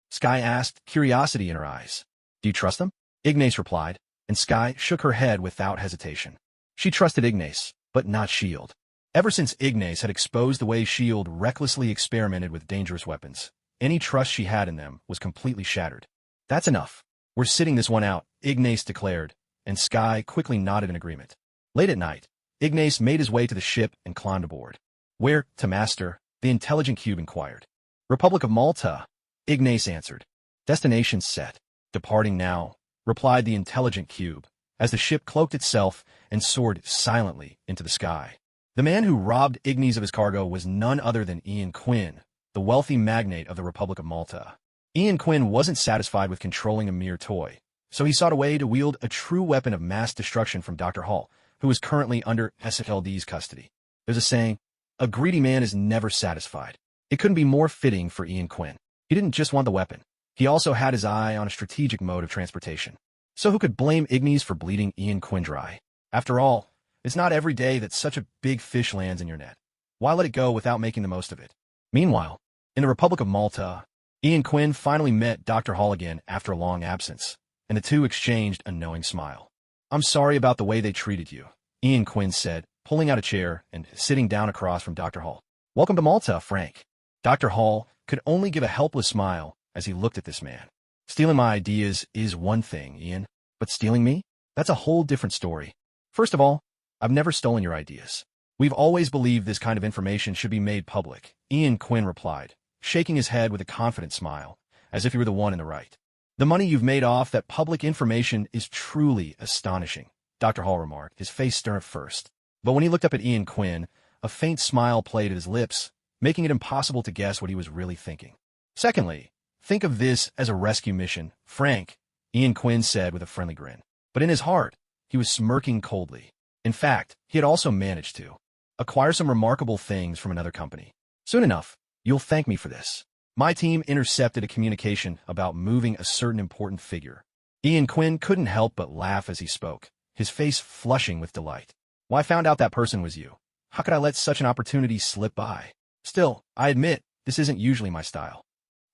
Sky asked, curiosity in her eyes. "Do you trust them?" Ignas replied, and Sky shook her head without hesitation. She trusted Ignas, but not S.H.I.E.L.D. Ever since Ignas had exposed the way S.H.I.E.L.D. recklessly experimented with dangerous weapons, any trust she had in them was completely shattered. "That's enough. We're sitting this one out," Ignas declared, and Sky quickly nodded in agreement. Late at night, Ignas made his way to the ship and climbed aboard. "Where, to master?" the intelligent cube inquired. "Republic of Malta," Ignas answered. "Destination set. Departing now," replied the intelligent cube, as the ship cloaked itself and soared silently into the sky. The man who robbed Ignas of his cargo was none other than Ian Quinn, the wealthy magnate of the Republic of Malta. Ian Quinn wasn't satisfied with controlling a mere toy, so he sought a way to wield a true weapon of mass destruction from Dr. Hall, who is currently under S.H.I.E.L.D.'s custody. There's a saying, a greedy man is never satisfied. It couldn't be more fitting for Ian Quinn. He didn't just want the weapon. He also had his eye on a strategic mode of transportation. So who could blame Ignas for bleeding Ian Quinn dry? After all, it's not every day that such a big fish lands in your net. Why let it go without making the most of it? Meanwhile, in the Republic of Malta, Ian Quinn finally met Dr. Hall again after a long absence, and the two exchanged a knowing smile. "I'm sorry about the way they treated you," Ian Quinn said, pulling out a chair and sitting down across from Dr. Hall. "Welcome to Malta, Frank." Dr. Hall could only give a helpless smile as he looked at this man. "Stealing my ideas is one thing, Ian, but stealing me? That's a whole different story. First of all, I've never stolen your ideas. We've always believed this kind of information should be made public, Ian Quinn replied, shaking his head with a confident smile, as if he were the one in the right. The money you've made off that public information is truly astonishing, Dr. Hall remarked, his face stern at first. But when he looked up at Ian Quinn, a faint smile played at his lips, making it impossible to guess what he was really thinking. Secondly, think of this as a rescue mission, Frank, Ian Quinn said with a friendly grin. But in his heart, he was smirking coldly. In fact, he had also managed to acquire some remarkable things from another company. Soon enough, you'll thank me for this. My team intercepted a communication about moving a certain important figure. Ian Quinn couldn't help but laugh as he spoke, his face flushing with delight. Well, I found out that person was you. How could I let such an opportunity slip by? Still, I admit, this isn't usually my style.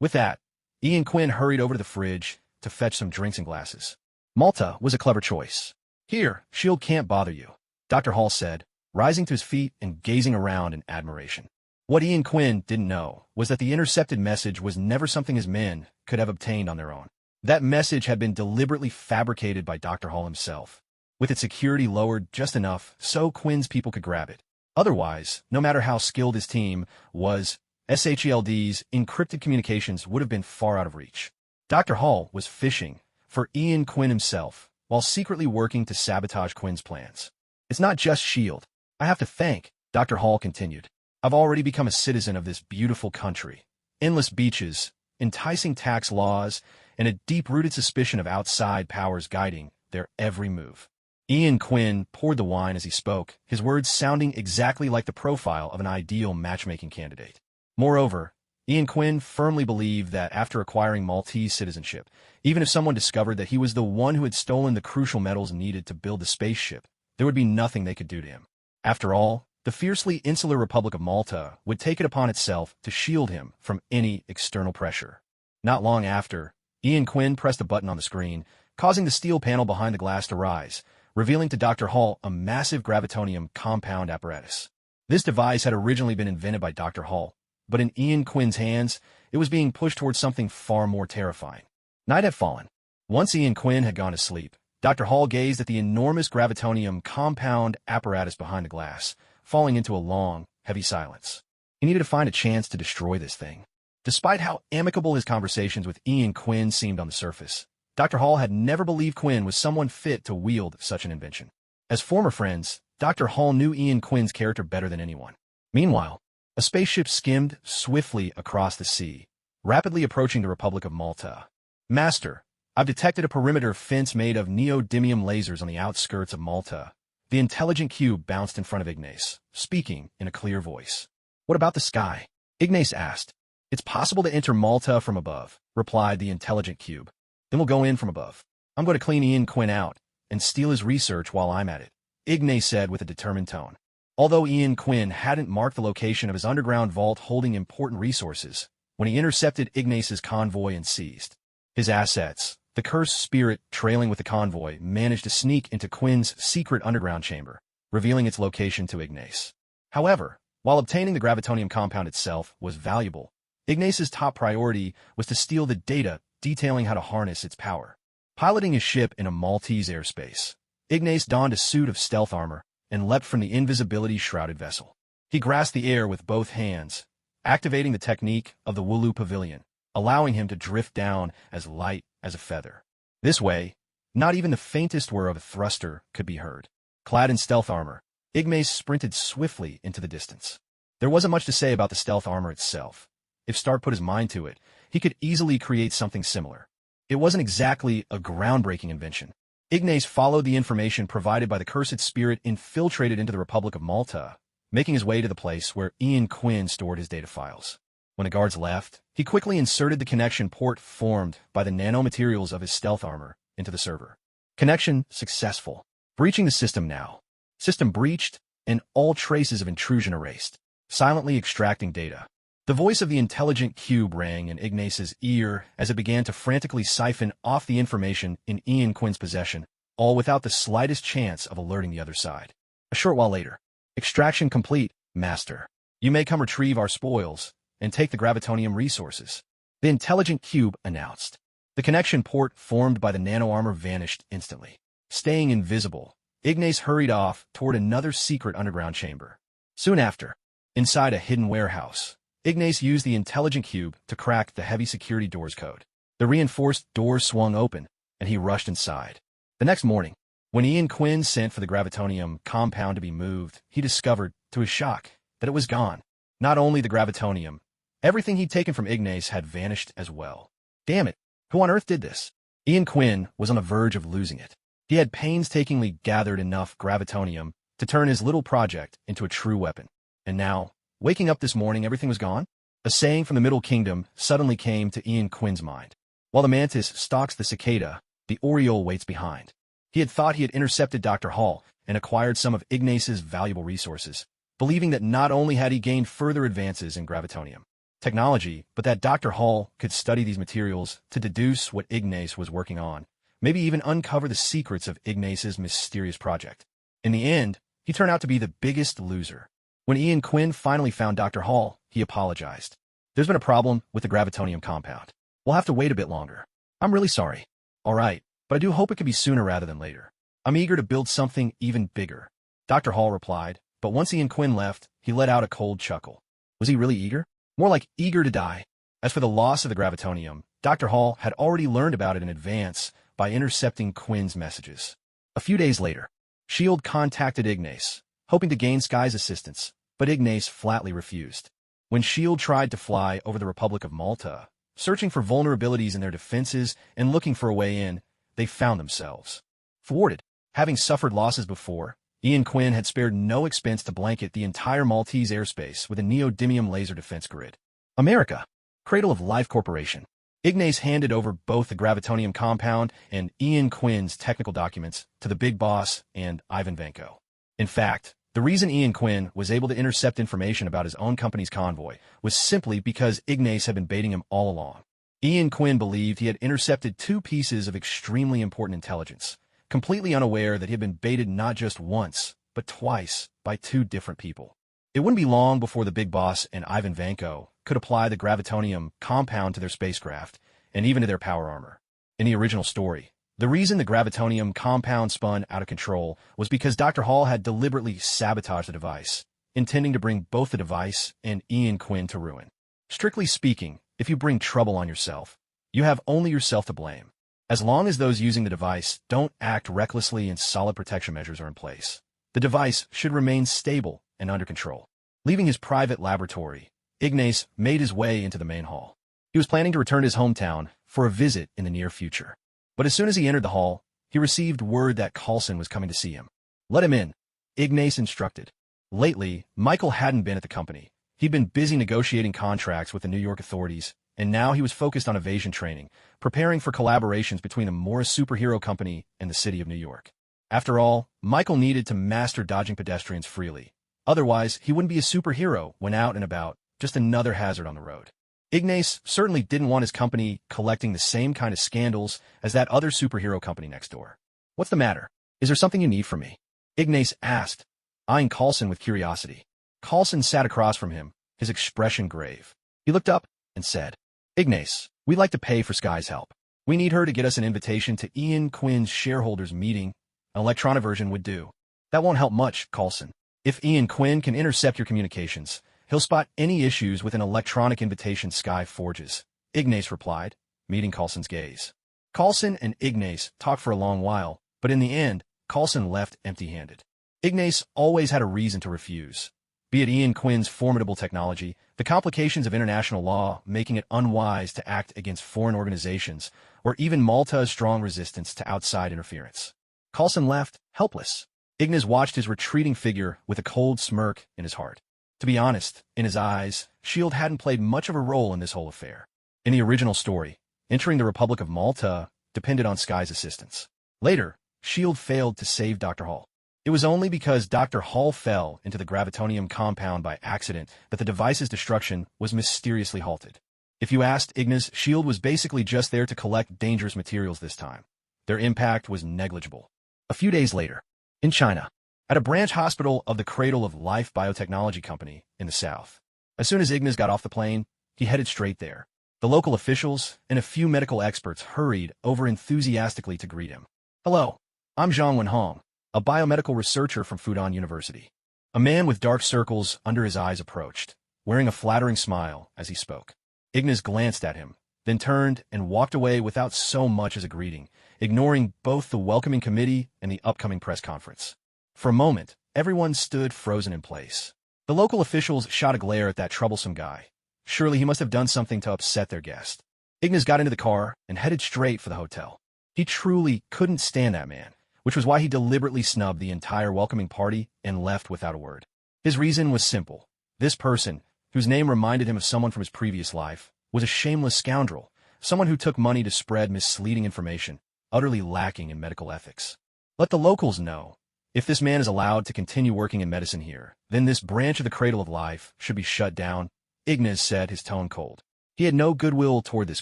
With that, Ian Quinn hurried over to the fridge to fetch some drinks and glasses. Malta was a clever choice. Here, S.H.I.E.L.D. can't bother you, Dr. Hall said, rising to his feet and gazing around in admiration. What Ian Quinn didn't know was that the intercepted message was never something his men could have obtained on their own. That message had been deliberately fabricated by Dr. Hall himself, with its security lowered just enough so Quinn's people could grab it. Otherwise, no matter how skilled his team was, SHELD's encrypted communications would have been far out of reach. Dr. Hall was fishing for Ian Quinn himself, while secretly working to sabotage Quinn's plans. It's not just S.H.I.E.L.D. I have to thank, Dr. Hall continued. I've already become a citizen of this beautiful country. Endless beaches, enticing tax laws, and a deep-rooted suspicion of outside powers guiding their every move. Ian Quinn poured the wine as he spoke, his words sounding exactly like the profile of an ideal matchmaking candidate. Moreover, Ian Quinn firmly believed that after acquiring Maltese citizenship, even if someone discovered that he was the one who had stolen the crucial metals needed to build the spaceship, there would be nothing they could do to him. After all, the fiercely insular Republic of Malta would take it upon itself to shield him from any external pressure. Not long after, Ian Quinn pressed a button on the screen, causing the steel panel behind the glass to rise, revealing to Dr. Hall a massive gravitonium compound apparatus. This device had originally been invented by Dr. Hall, but in Ian Quinn's hands, it was being pushed towards something far more terrifying. Night had fallen. Once Ian Quinn had gone to sleep, Dr. Hall gazed at the enormous gravitonium compound apparatus behind the glass, falling into a long, heavy silence. He needed to find a chance to destroy this thing. Despite how amicable his conversations with Ian Quinn seemed on the surface, Dr. Hall had never believed Quinn was someone fit to wield such an invention. As former friends, Dr. Hall knew Ian Quinn's character better than anyone. Meanwhile, a spaceship skimmed swiftly across the sea, rapidly approaching the Republic of Malta. Master, I've detected a perimeter fence made of neodymium lasers on the outskirts of Malta. The intelligent cube bounced in front of Ignas, speaking in a clear voice. What about the sky? Ignas asked. It's possible to enter Malta from above, replied the intelligent cube. Then we'll go in from above. I'm going to clean Ian Quinn out and steal his research while I'm at it, Ignas said with a determined tone. Although Ian Quinn hadn't marked the location of his underground vault holding important resources, when he intercepted Ignas's convoy and seized his assets, the cursed spirit trailing with the convoy managed to sneak into Quinn's secret underground chamber, revealing its location to Ignas. However, while obtaining the gravitonium compound itself was valuable, Ignas's top priority was to steal the data detailing how to harness its power. Piloting his ship in a Maltese airspace, Ignas donned a suit of stealth armor and leapt from the invisibility-shrouded vessel. He grasped the air with both hands, activating the technique of the Wooloo Pavilion, allowing him to drift down as light as a feather. This way, not even the faintest whir of a thruster could be heard. Clad in stealth armor, Ignas sprinted swiftly into the distance. There wasn't much to say about the stealth armor itself. If Stark put his mind to it, he could easily create something similar. It wasn't exactly a groundbreaking invention. Ignas followed the information provided by the cursed spirit infiltrated into the Republic of Malta, making his way to the place where Ian Quinn stored his data files. When the guards left, he quickly inserted the connection port formed by the nanomaterials of his stealth armor into the server. Connection successful. Breaching the system now. System breached, and all traces of intrusion erased, silently extracting data. The voice of the intelligent cube rang in Ignas's ear as it began to frantically siphon off the information in Ian Quinn's possession, all without the slightest chance of alerting the other side. A short while later. Extraction complete, Master. You may come retrieve our spoils and take the gravitonium resources, the intelligent cube announced. The connection port formed by the nano-armor vanished instantly. Staying invisible, Ignas hurried off toward another secret underground chamber. Soon after, inside a hidden warehouse, Ignas used the intelligent cube to crack the heavy security doors code. The reinforced doors swung open, and he rushed inside. The next morning, when Ian Quinn sent for the gravitonium compound to be moved, he discovered, to his shock, that it was gone. Not only the gravitonium, everything he'd taken from Ignas had vanished as well. Damn it, who on earth did this? Ian Quinn was on the verge of losing it. He had painstakingly gathered enough gravitonium to turn his little project into a true weapon. And now, waking up this morning, everything was gone? A saying from the Middle Kingdom suddenly came to Ian Quinn's mind. While the mantis stalks the cicada, the oriole waits behind. He had thought he had intercepted Dr. Hall and acquired some of Ignas's valuable resources, believing that not only had he gained further advances in gravitonium technology, but that Dr. Hall could study these materials to deduce what Ignas was working on, maybe even uncover the secrets of Ignas's mysterious project. In the end, he turned out to be the biggest loser. When Ian Quinn finally found Dr. Hall, he apologized. There's been a problem with the gravitonium compound. We'll have to wait a bit longer. I'm really sorry. All right, but I do hope it could be sooner rather than later. I'm eager to build something even bigger. Dr. Hall replied, but once Ian Quinn left, he let out a cold chuckle. Was he really eager? More like eager to die. As for the loss of the gravitonium, Dr. Hall had already learned about it in advance by intercepting Quinn's messages. A few days later, S.H.I.E.L.D. contacted Ignas, hoping to gain Sky's assistance, but Ignas flatly refused. When S.H.I.E.L.D. tried to fly over the Republic of Malta, searching for vulnerabilities in their defenses and looking for a way in, they found themselves thwarted. Having suffered losses before, Ian Quinn had spared no expense to blanket the entire Maltese airspace with a neodymium laser defense grid. America, Cradle of Life Corporation. Ignas handed over both the gravitonium compound and Ian Quinn's technical documents to the big boss and Ivan Vanko. In fact, the reason Ian Quinn was able to intercept information about his own company's convoy was simply because Ignas had been baiting him all along. Ian Quinn believed he had intercepted two pieces of extremely important intelligence, completely unaware that he had been baited not just once, but twice by two different people. It wouldn't be long before the big boss and Ivan Vanko could apply the gravitonium compound to their spacecraft and even to their power armor. In the original story, the reason the gravitonium compound spun out of control was because Dr. Hall had deliberately sabotaged the device, intending to bring both the device and Ian Quinn to ruin. Strictly speaking, if you bring trouble on yourself, you have only yourself to blame, as long as those using the device don't act recklessly and solid protection measures are in place. The device should remain stable and under control. Leaving his private laboratory, Ignas made his way into the main hall. He was planning to return to his hometown for a visit in the near future. But as soon as he entered the hall, he received word that Coulson was coming to see him. Let him in, Ignas instructed. Lately, Michael hadn't been at the company. He'd been busy negotiating contracts with the New York authorities, and now he was focused on evasion training, preparing for collaborations between the Morra superhero company and the city of New York. After all, Michael needed to master dodging pedestrians freely. Otherwise, he wouldn't be a superhero when out and about, just another hazard on the road. Ignas certainly didn't want his company collecting the same kind of scandals as that other superhero company next door. What's the matter? Is there something you need from me? Ignas asked, eyeing Coulson with curiosity. Coulson sat across from him, his expression grave. He looked up and said, Ignas, we'd like to pay for Sky's help. We need her to get us an invitation to Ian Quinn's shareholders' meeting. An electronic version would do. That won't help much, Coulson. If Ian Quinn can intercept your communications, he'll spot any issues with an electronic invitation Sky forges, Ignas replied, meeting Coulson's gaze. Coulson and Ignas talked for a long while, but in the end, Coulson left empty-handed. Ignas always had a reason to refuse. Be it Ian Quinn's formidable technology, the complications of international law making it unwise to act against foreign organizations, or even Malta's strong resistance to outside interference. Coulson left, helpless. Ignas watched his retreating figure with a cold smirk in his heart. To be honest, in his eyes, S.H.I.E.L.D. hadn't played much of a role in this whole affair. In the original story, entering the Republic of Malta depended on Sky's assistance. Later, S.H.I.E.L.D. failed to save Dr. Hall. It was only because Dr. Hall fell into the gravitonium compound by accident that the device's destruction was mysteriously halted. If you asked Ignas, S.H.I.E.L.D. was basically just there to collect dangerous materials this time. Their impact was negligible. A few days later, in China, at a branch hospital of the Cradle of Life Biotechnology Company in the south. As soon as Ignas got off the plane, he headed straight there. The local officials and a few medical experts hurried over enthusiastically to greet him. Hello, I'm Zhang Wenhong, a biomedical researcher from Fudan University. A man with dark circles under his eyes approached, wearing a flattering smile as he spoke. Ignas glanced at him, then turned and walked away without so much as a greeting, ignoring both the welcoming committee and the upcoming press conference. For a moment, everyone stood frozen in place. The local officials shot a glare at that troublesome guy. Surely he must have done something to upset their guest. Ignas got into the car and headed straight for the hotel. He truly couldn't stand that man, which was why he deliberately snubbed the entire welcoming party and left without a word. His reason was simple. This person, whose name reminded him of someone from his previous life, was a shameless scoundrel, someone who took money to spread misleading information, utterly lacking in medical ethics. Let the locals know. If this man is allowed to continue working in medicine here, then this branch of the cradle of life should be shut down, Ignas said, his tone cold. He had no goodwill toward this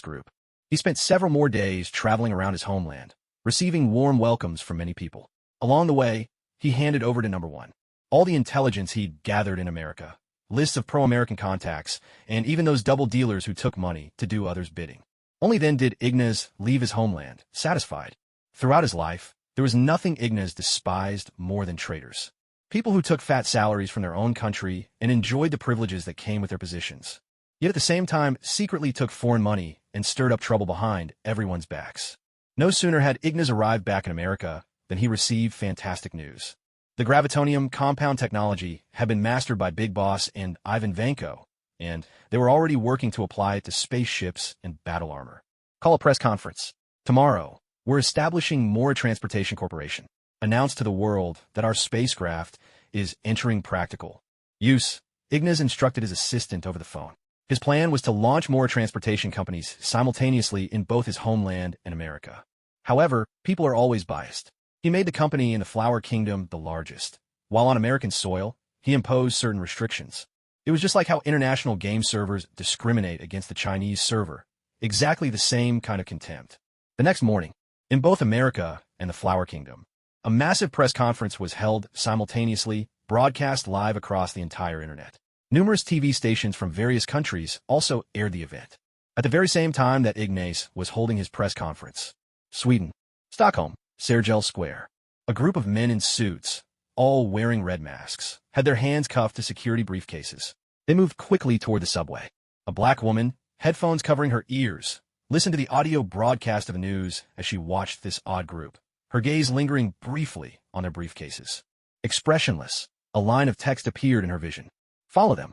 group. He spent several more days traveling around his homeland, receiving warm welcomes from many people. Along the way, he handed over to number one all the intelligence he'd gathered in America, lists of pro-American contacts, and even those double dealers who took money to do others' bidding. Only then did Ignas leave his homeland, satisfied. Throughout his life, there was nothing Ignas despised more than traitors. People who took fat salaries from their own country and enjoyed the privileges that came with their positions, yet at the same time secretly took foreign money and stirred up trouble behind everyone's backs. No sooner had Ignas arrived back in America than he received fantastic news. The gravitonium compound technology had been mastered by Big Boss and Ivan Vanko, and they were already working to apply it to spaceships and battle armor. Call a press conference. Tomorrow, we're establishing Morra Transportation Corporation. Announce to the world that our spacecraft is entering practical use. Ignas instructed his assistant over the phone. His plan was to launch more transportation companies simultaneously in both his homeland and America. However, people are always biased. He made the company in the Flower Kingdom the largest. While on American soil, he imposed certain restrictions. It was just like how international game servers discriminate against the Chinese server. Exactly the same kind of contempt. The next morning, in both America and the Flower Kingdom, a massive press conference was held simultaneously, broadcast live across the entire internet. Numerous TV stations from various countries also aired the event. At the very same time that Ignas was holding his press conference, Sweden, Stockholm, Sergel Square, a group of men in suits, all wearing red masks, had their hands cuffed to security briefcases. They moved quickly toward the subway. A black woman, headphones covering her ears, listened to the audio broadcast of the news as she watched this odd group, her gaze lingering briefly on their briefcases. Expressionless, a line of text appeared in her vision. Follow them.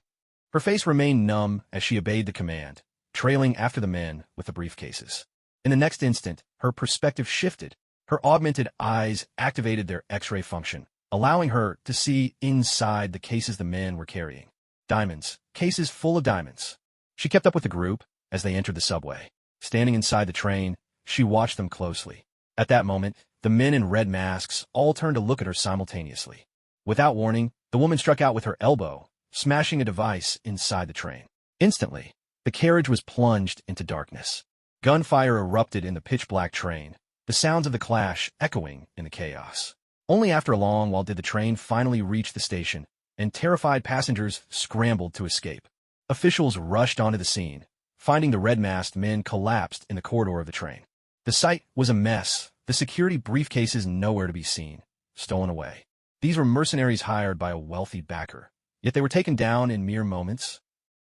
Her face remained numb as she obeyed the command, trailing after the men with the briefcases. In the next instant, her perspective shifted. Her augmented eyes activated their X-ray function, allowing her to see inside the cases the men were carrying. Diamonds, cases full of diamonds. She kept up with the group as they entered the subway. Standing inside the train, she watched them closely. At that moment, the men in red masks all turned to look at her simultaneously. Without warning, the woman struck out with her elbow, smashing a device inside the train. Instantly, the carriage was plunged into darkness. Gunfire erupted in the pitch-black train, the sounds of the clash echoing in the chaos. Only after a long while did the train finally reach the station, and terrified passengers scrambled to escape. Officials rushed onto the scene, finding the red-masked men collapsed in the corridor of the train. The sight was a mess, the security briefcases nowhere to be seen, stolen away. These were mercenaries hired by a wealthy backer, yet they were taken down in mere moments.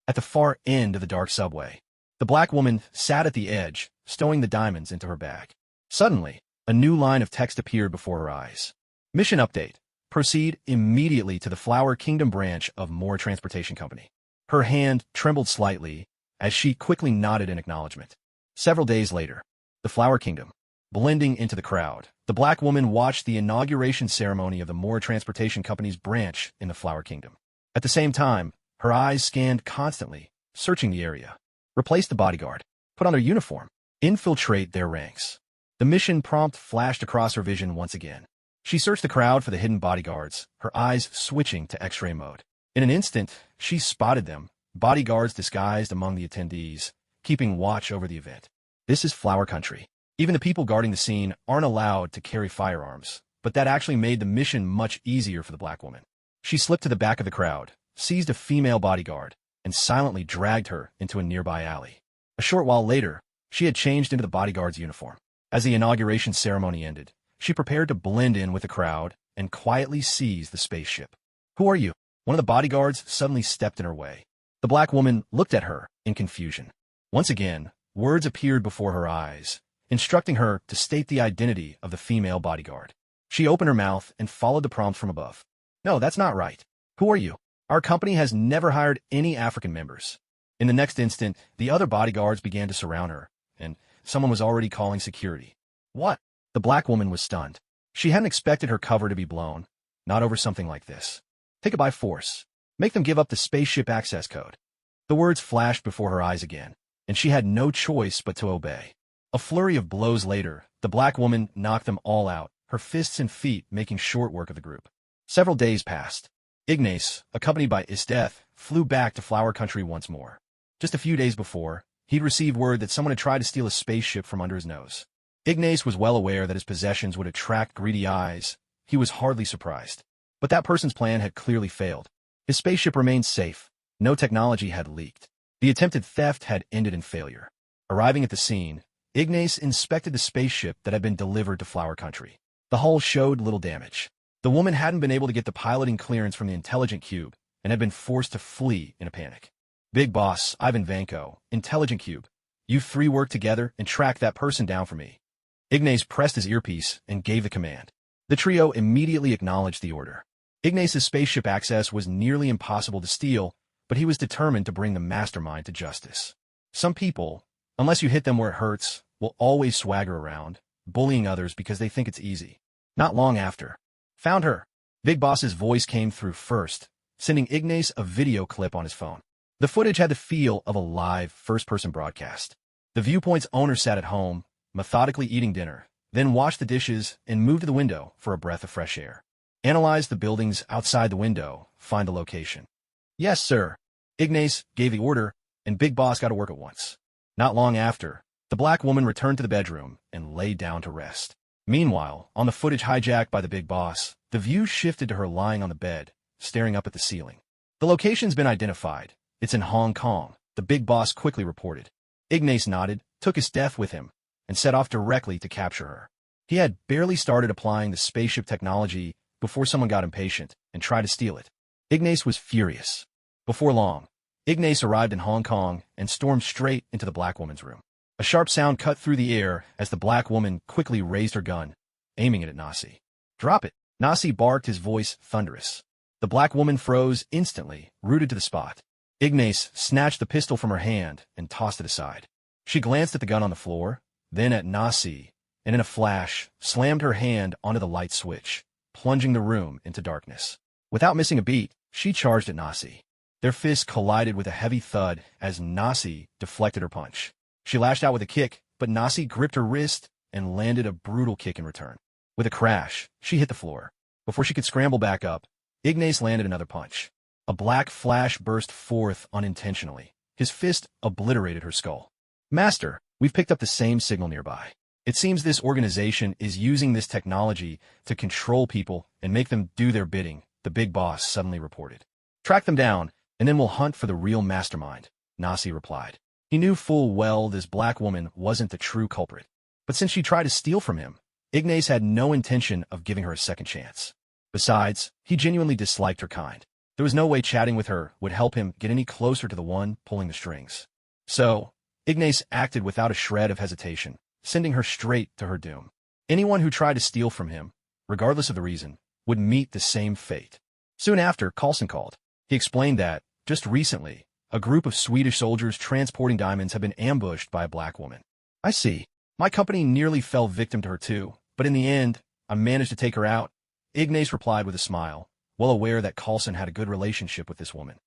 At the far end of the dark subway, the black woman sat at the edge, stowing the diamonds into her bag. Suddenly, a new line of text appeared before her eyes. Mission update. Proceed immediately to the Flower Kingdom branch of Morra Transportation Company. Her hand trembled slightly as she quickly nodded in acknowledgement. Several days later, the Flower Kingdom. Blending into the crowd, the black woman watched the inauguration ceremony of the Morra Transportation Company's branch in the Flower Kingdom. At the same time, her eyes scanned constantly, searching the area. Replace the bodyguard. Put on their uniform. Infiltrate their ranks. The mission prompt flashed across her vision once again. She searched the crowd for the hidden bodyguards, her eyes switching to X-ray mode. In an instant, she spotted them, bodyguards disguised among the attendees, keeping watch over the event. This is Flower Country. Even the people guarding the scene aren't allowed to carry firearms, but that actually made the mission much easier for the black woman. She slipped to the back of the crowd, seized a female bodyguard, and silently dragged her into a nearby alley. A short while later, she had changed into the bodyguard's uniform. As the inauguration ceremony ended, she prepared to blend in with the crowd and quietly seize the spaceship. Who are you? one of the bodyguards suddenly stepped in her way. The black woman looked at her in confusion. Once again, words appeared before her eyes, instructing her to state the identity of the female bodyguard. She opened her mouth and followed the prompt from above. No, that's not right. Who are you? Our company has never hired any African members. In the next instant, the other bodyguards began to surround her, and someone was already calling security. What? The black woman was stunned. She hadn't expected her cover to be blown, not over something like this. Take it by force. Make them give up the spaceship access code. The words flashed before her eyes again, and she had no choice but to obey. A flurry of blows later, the black woman knocked them all out, her fists and feet making short work of the group. Several days passed. Ignas, accompanied by Esdeath, flew back to Flower Country once more. Just a few days before, he'd received word that someone had tried to steal a spaceship from under his nose. Ignas was well aware that his possessions would attract greedy eyes. He was hardly surprised. But that person's plan had clearly failed. His spaceship remained safe. No technology had leaked. The attempted theft had ended in failure. Arriving at the scene, Ignas inspected the spaceship that had been delivered to Flower Country. The hull showed little damage. The woman hadn't been able to get the piloting clearance from the Intelligent Cube and had been forced to flee in a panic. Big Boss, Ivan Vanko, Intelligent Cube, you three work together and track that person down for me. Ignas pressed his earpiece and gave the command. The trio immediately acknowledged the order. Ignas' spaceship access was nearly impossible to steal, but he was determined to bring the Mastermind to justice. Some people, unless you hit them where it hurts, will always swagger around, bullying others because they think it's easy. Not long after. Found her. Big Boss's voice came through first, sending Ignas a video clip on his phone. The footage had the feel of a live, first-person broadcast. The Viewpoint's owner sat at home, methodically eating dinner, then washed the dishes and moved to the window for a breath of fresh air. Analyze the buildings outside the window, find the location. Yes, sir. Ignas gave the order, and Big Boss got to work at once. Not long after, the black woman returned to the bedroom and lay down to rest. Meanwhile, on the footage hijacked by the Big Boss, the view shifted to her lying on the bed, staring up at the ceiling. The location's been identified. It's in Hong Kong, the Big Boss quickly reported. Ignas nodded, took his death with him, and set off directly to capture her. He had barely started applying the spaceship technology before someone got impatient and tried to steal it. Ignas was furious. Before long, Ignas arrived in Hong Kong and stormed straight into the black woman's room. A sharp sound cut through the air as the black woman quickly raised her gun, aiming it at Nasi. Drop it! Nasi barked, his voice thunderous. The black woman froze instantly, rooted to the spot. Ignas snatched the pistol from her hand and tossed it aside. She glanced at the gun on the floor, then at Nasi, and in a flash, slammed her hand onto the light switch, plunging the room into darkness. Without missing a beat, she charged at Nasi. Their fists collided with a heavy thud as Nasi deflected her punch. She lashed out with a kick, but Nasi gripped her wrist and landed a brutal kick in return. With a crash, she hit the floor. Before she could scramble back up, Ignas landed another punch. A black flash burst forth unintentionally. His fist obliterated her skull. Master, we've picked up the same signal nearby. It seems this organization is using this technology to control people and make them do their bidding, the Big Boss suddenly reported. Track them down, and then we'll hunt for the real mastermind, Nasi replied. He knew full well this black woman wasn't the true culprit. But since she tried to steal from him, Ignas had no intention of giving her a second chance. Besides, he genuinely disliked her kind. There was no way chatting with her would help him get any closer to the one pulling the strings. So, Ignas acted without a shred of hesitation, sending her straight to her doom. Anyone who tried to steal from him, regardless of the reason, would meet the same fate. Soon after, Coulson called. He explained that, just recently, a group of Swedish soldiers transporting diamonds had been ambushed by a black woman. I see. My company nearly fell victim to her too, but in the end, I managed to take her out. Ignas replied with a smile, well aware that Coulson had a good relationship with this woman.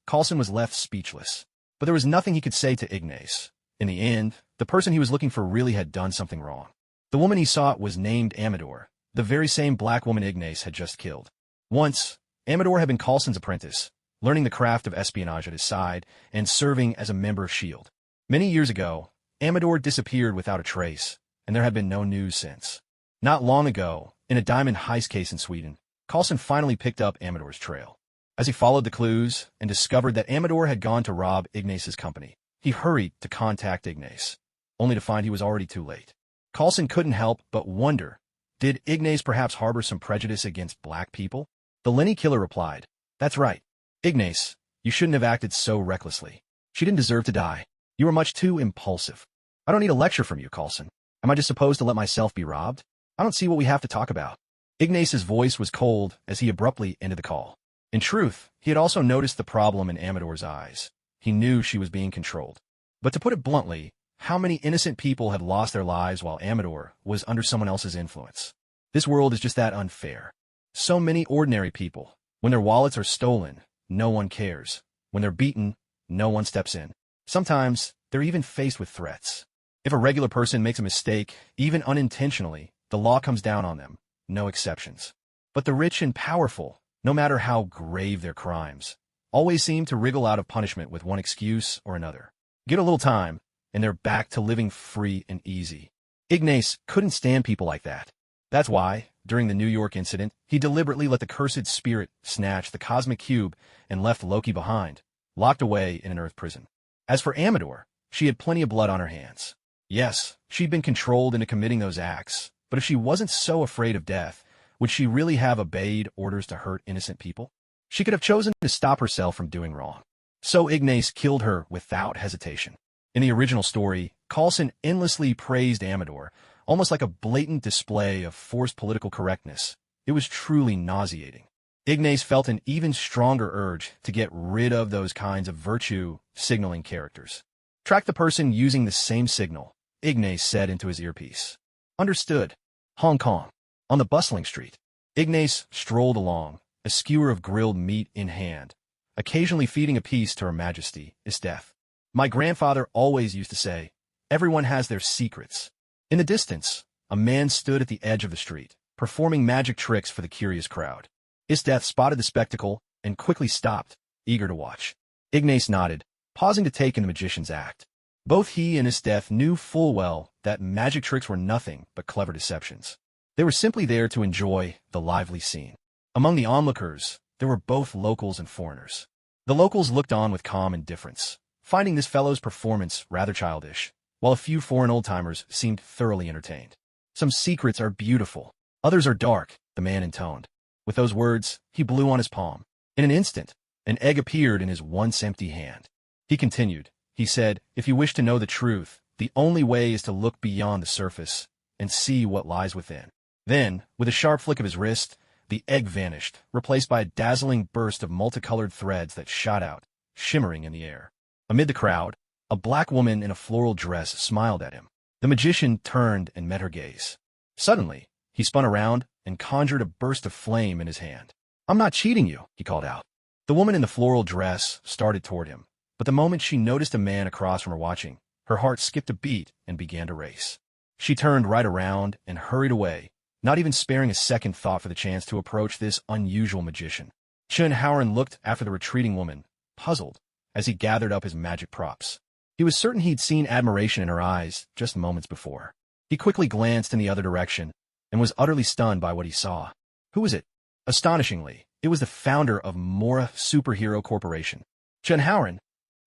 Coulson was left speechless. But there was nothing he could say to Ignas. In the end, the person he was looking for really had done something wrong. The woman he sought was named Amador, the very same black woman Ignas had just killed. Once, Amador had been Coulson's apprentice, learning the craft of espionage at his side and serving as a member of S.H.I.E.L.D. Many years ago, Amador disappeared without a trace, and there had been no news since. Not long ago, in a diamond heist case in Sweden, Coulson finally picked up Amador's trail. As he followed the clues and discovered that Amador had gone to rob Ignas' company, he hurried to contact Ignas, only to find he was already too late. Coulson couldn't help but wonder, did Ignas perhaps harbor some prejudice against black people? The Lenny killer replied, That's right. Ignas, you shouldn't have acted so recklessly. She didn't deserve to die. You were much too impulsive. I don't need a lecture from you, Coulson. Am I just supposed to let myself be robbed? I don't see what we have to talk about. Ignas's voice was cold as he abruptly ended the call. In truth, he had also noticed the problem in Amador's eyes. He knew she was being controlled. But to put it bluntly, how many innocent people had lost their lives while Amador was under someone else's influence? This world is just that unfair. So many ordinary people. When their wallets are stolen, no one cares. When they're beaten, no one steps in. Sometimes, they're even faced with threats. If a regular person makes a mistake, even unintentionally, the law comes down on them. No exceptions. But the rich and powerful, no matter how grave their crimes, always seem to wriggle out of punishment with one excuse or another. Get a little time, and they're back to living free and easy. Ignas couldn't stand people like that. That's why, during the New York incident, he deliberately let the cursed spirit snatch the cosmic cube and left Loki behind, locked away in an Earth prison. As for Amador, she had plenty of blood on her hands. Yes, she'd been controlled into committing those acts, but if she wasn't so afraid of death, would she really have obeyed orders to hurt innocent people? She could have chosen to stop herself from doing wrong. So Ignas killed her without hesitation. In the original story, Coulson endlessly praised Amador, almost like a blatant display of forced political correctness. It was truly nauseating. Ignas felt an even stronger urge to get rid of those kinds of virtue-signaling characters. Track the person using the same signal, Ignas said into his earpiece. Understood. Hong Kong. On the bustling street, Ignas strolled along, a skewer of grilled meat in hand, occasionally feeding a piece to Her Majesty, Esdeath. My grandfather always used to say, everyone has their secrets. In the distance, a man stood at the edge of the street, performing magic tricks for the curious crowd. Esdeath spotted the spectacle and quickly stopped, eager to watch. Ignas nodded, pausing to take in the magician's act. Both he and Esdeath knew full well that magic tricks were nothing but clever deceptions. They were simply there to enjoy the lively scene. Among the onlookers, there were both locals and foreigners. The locals looked on with calm indifference, finding this fellow's performance rather childish, while a few foreign old-timers seemed thoroughly entertained. Some secrets are beautiful, others are dark, the man intoned. With those words, he blew on his palm. In an instant, an egg appeared in his once empty hand. He continued. He said, if you wish to know the truth, the only way is to look beyond the surface and see what lies within. Then, with a sharp flick of his wrist, the egg vanished, replaced by a dazzling burst of multicolored threads that shot out, shimmering in the air. Amid the crowd, a black woman in a floral dress smiled at him. The magician turned and met her gaze. Suddenly, he spun around and conjured a burst of flame in his hand. I'm not cheating you, he called out. The woman in the floral dress started toward him, but the moment she noticed a man across from her watching, her heart skipped a beat and began to race. She turned right around and hurried away, not even sparing a second thought for the chance to approach this unusual magician. Chun Howren looked after the retreating woman, puzzled, as he gathered up his magic props. He was certain he'd seen admiration in her eyes just moments before. He quickly glanced in the other direction and was utterly stunned by what he saw. Who was it? Astonishingly, it was the founder of Morra Superhero Corporation. Chun Howren.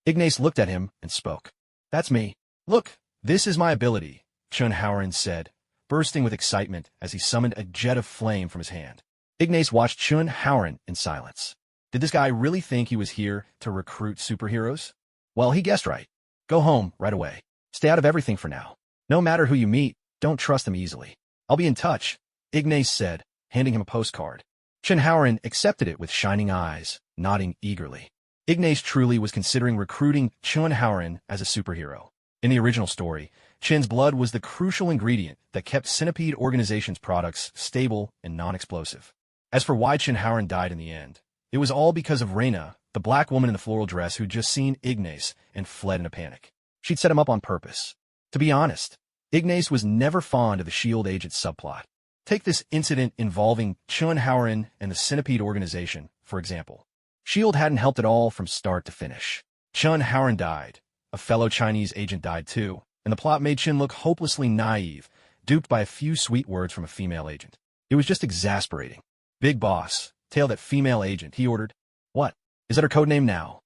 Ignas looked at him and spoke. That's me. Look, this is my ability, Chun Howren said, bursting with excitement as he summoned a jet of flame from his hand. Ignas watched Chun Howren in silence. Did this guy really think he was here to recruit superheroes? Well, he guessed right. Go home right away. Stay out of everything for now. No matter who you meet, don't trust them easily. I'll be in touch, Ignas said, handing him a postcard. Chun Howren accepted it with shining eyes, nodding eagerly. Ignas truly was considering recruiting Chun Howren as a superhero. In the original story, Chin's blood was the crucial ingredient that kept Centipede Organization's products stable and non-explosive. As for why Chun Howren died in the end, it was all because of Reyna, the black woman in the floral dress who'd just seen Ignas and fled in a panic. She'd set him up on purpose. To be honest, Ignas was never fond of the S.H.I.E.L.D. agent subplot. Take this incident involving Chun Howren and the Centipede Organization, for example. S.H.I.E.L.D. hadn't helped at all from start to finish. Chun Howren died. A fellow Chinese agent died too, and the plot made Chin look hopelessly naive, duped by a few sweet words from a female agent. It was just exasperating. Big boss, tail that female agent, he ordered. What? Is that her codename now?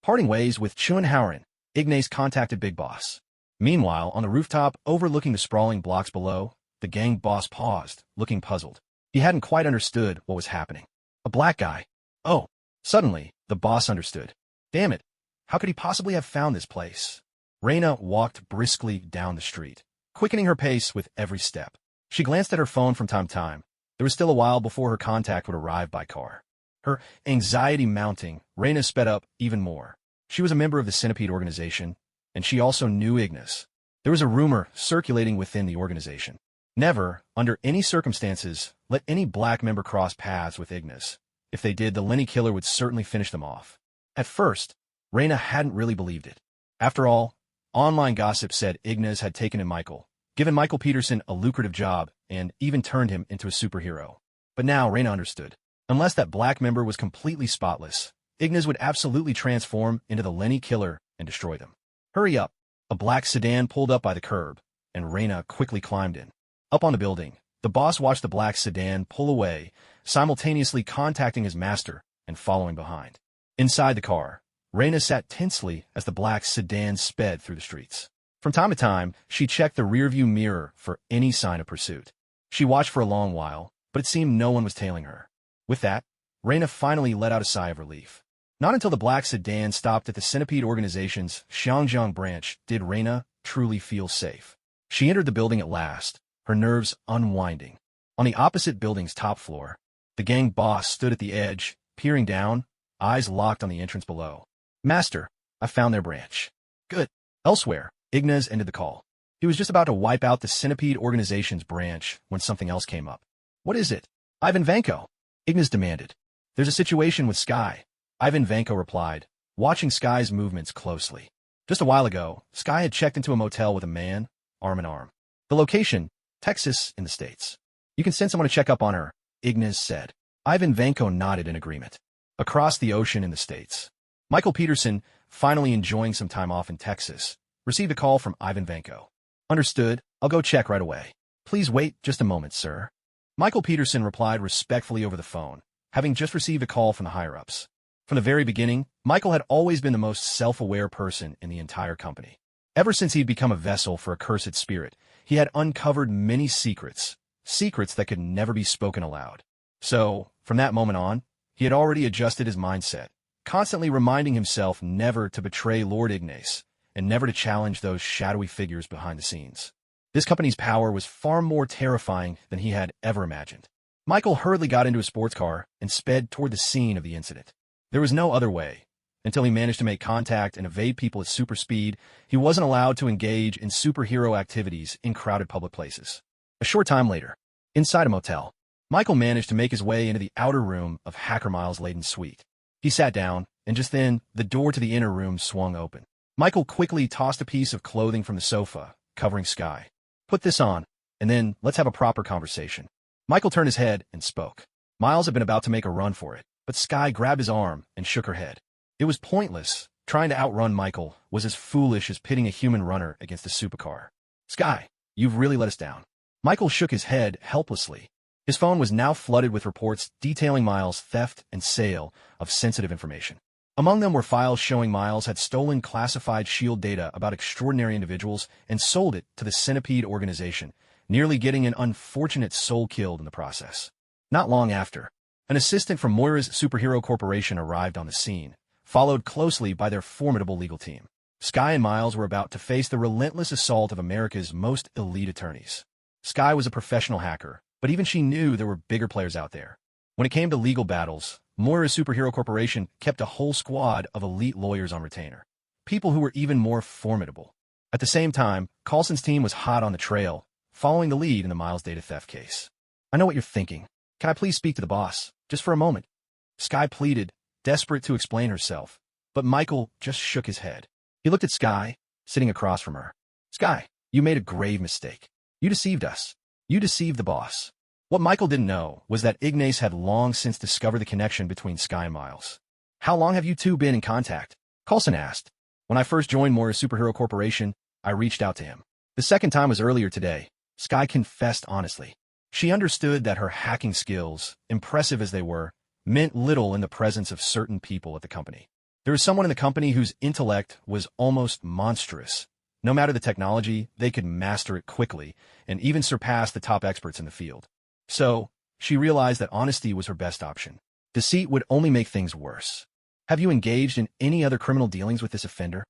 Parting ways with Chun Howren, Ignas contacted Big Boss. Meanwhile, on the rooftop overlooking the sprawling blocks below, the gang boss paused, looking puzzled. He hadn't quite understood what was happening. A black guy. Oh, Suddenly, the boss understood. Damn it, how could he possibly have found this place? Reyna walked briskly down the street, quickening her pace with every step. She glanced at her phone from time to time. There was still a while before her contact would arrive by car. Her anxiety mounting, Reyna sped up even more. She was a member of the Centipede organization, and she also knew Ignas. There was a rumor circulating within the organization. Never, under any circumstances, let any black member cross paths with Ignas. If they did, the Lenny killer would certainly finish them off. At first, Reyna hadn't really believed it. After all, online gossip said Ignas had taken in Michael, given Michael Peterson a lucrative job, and even turned him into a superhero. But now Reyna understood. Unless that black member was completely spotless, Ignas would absolutely transform into the Lenny killer and destroy them. Hurry up. A black sedan pulled up by the curb, and Reyna quickly climbed in. Up on the building, the boss watched the black sedan pull away, simultaneously contacting his master and following behind. Inside the car, Reyna sat tensely as the black sedan sped through the streets. From time to time, she checked the rearview mirror for any sign of pursuit. She watched for a long while, but it seemed no one was tailing her. With that, Reyna finally let out a sigh of relief. Not until the black sedan stopped at the Centipede organization's Xiangjiang branch did Reyna truly feel safe. She entered the building at last, her nerves unwinding. On the opposite building's top floor, the gang boss stood at the edge, peering down, eyes locked on the entrance below. Master, I found their branch. Good. Elsewhere, Ignas ended the call. He was just about to wipe out the Centipede organization's branch when something else came up. What is it? Ivan Vanko, Ignas demanded. There's a situation with Sky. Ivan Vanko replied, watching Sky's movements closely. Just a while ago, Sky had checked into a motel with a man, arm in arm. The location, Texas in the States. You can send someone to check up on her, Ignas said. Ivan Vanko nodded in agreement. Across the ocean in the States, Michael Peterson, finally enjoying some time off in Texas, received a call from Ivan Vanko. Understood, I'll go check right away. Please wait just a moment, sir. Michael Peterson replied respectfully over the phone, having just received a call from the higher-ups. From the very beginning, Michael had always been the most self-aware person in the entire company. Ever since he'd become a vessel for a cursed spirit, he had uncovered many secrets that could never be spoken aloud. So, from that moment on, he had already adjusted his mindset, constantly reminding himself never to betray Lord Ignas, and never to challenge those shadowy figures behind the scenes. This company's power was far more terrifying than he had ever imagined. Michael hurriedly got into a sports car and sped toward the scene of the incident. There was no other way. Until he managed to make contact and evade people at super speed, he wasn't allowed to engage in superhero activities in crowded public places. A short time later, inside a motel, Michael managed to make his way into the outer room of Hacker Miles' laden suite. He sat down, and just then, the door to the inner room swung open. Michael quickly tossed a piece of clothing from the sofa, covering Sky. Put this on, and then let's have a proper conversation. Michael turned his head and spoke. Miles had been about to make a run for it, but Sky grabbed his arm and shook her head. It was pointless. Trying to outrun Michael was as foolish as pitting a human runner against a supercar. Sky, you've really let us down. Michael shook his head helplessly. His phone was now flooded with reports detailing Miles' theft and sale of sensitive information. Among them were files showing Miles had stolen classified SHIELD data about extraordinary individuals and sold it to the Centipede organization, nearly getting an unfortunate soul killed in the process. Not long after, an assistant from Moira's Superhero Corporation arrived on the scene, followed closely by their formidable legal team. Sky and Miles were about to face the relentless assault of America's most elite attorneys. Sky was a professional hacker, but even she knew there were bigger players out there. When it came to legal battles, Moira's Superhero Corporation kept a whole squad of elite lawyers on retainer, people who were even more formidable. At the same time, Coulson's team was hot on the trail, following the lead in the Miles data theft case. I know what you're thinking. Can I please speak to the boss, just for a moment? Sky pleaded, desperate to explain herself, but Michael just shook his head. He looked at Sky, sitting across from her. Sky, you made a grave mistake. You deceived us. You deceived the boss. What Michael didn't know was that Ignas had long since discovered the connection between Sky and Miles. How long have you two been in contact? Coulson asked. When I first joined Moira's Superhero Corporation, I reached out to him. The second time was earlier today. Sky confessed honestly. She understood that her hacking skills, impressive as they were, meant little in the presence of certain people at the company. There was someone in the company whose intellect was almost monstrous. No matter the technology, they could master it quickly and even surpass the top experts in the field. So, she realized that honesty was her best option. Deceit would only make things worse. Have you engaged in any other criminal dealings with this offender?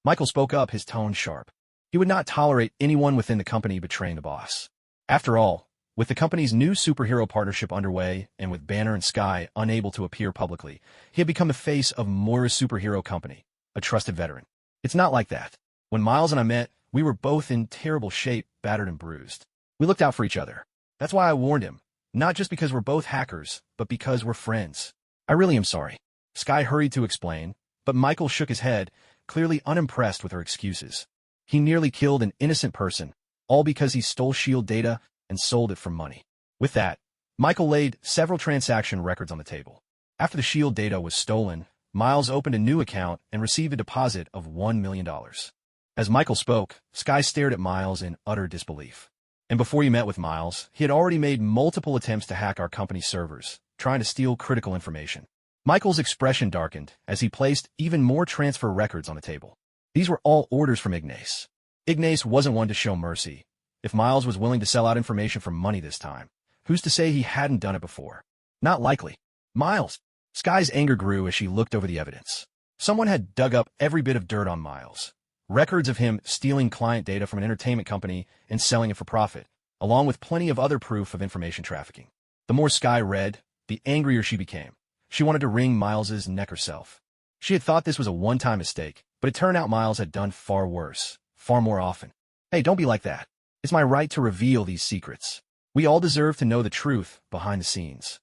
Michael spoke up, his tone sharp. He would not tolerate anyone within the company betraying the boss. After all, with the company's new superhero partnership underway and with Banner and Sky unable to appear publicly, he had become the face of Morra's superhero company, a trusted veteran. It's not like that. When Miles and I met, we were both in terrible shape, battered and bruised. We looked out for each other. That's why I warned him. Not just because we're both hackers, but because we're friends. I really am sorry. Sky hurried to explain, but Michael shook his head, clearly unimpressed with her excuses. He nearly killed an innocent person, all because he stole S.H.I.E.L.D. data and sold it for money. With that, Michael laid several transaction records on the table. After the S.H.I.E.L.D. data was stolen, Miles opened a new account and received a deposit of $1 million. As Michael spoke, Sky stared at Miles in utter disbelief. And before he met with Miles, he had already made multiple attempts to hack our company's servers, trying to steal critical information. Michael's expression darkened as he placed even more transfer records on the table. These were all orders from Ignas. Ignas wasn't one to show mercy. If Miles was willing to sell out information for money this time, who's to say he hadn't done it before? Not likely. Miles! Sky's anger grew as she looked over the evidence. Someone had dug up every bit of dirt on Miles. Records of him stealing client data from an entertainment company and selling it for profit, along with plenty of other proof of information trafficking. The more Sky read, the angrier she became. She wanted to wring Miles's neck herself. She had thought this was a one-time mistake, but it turned out Miles had done far worse, far more often. Hey, don't be like that. It's my right to reveal these secrets. We all deserve to know the truth behind the scenes.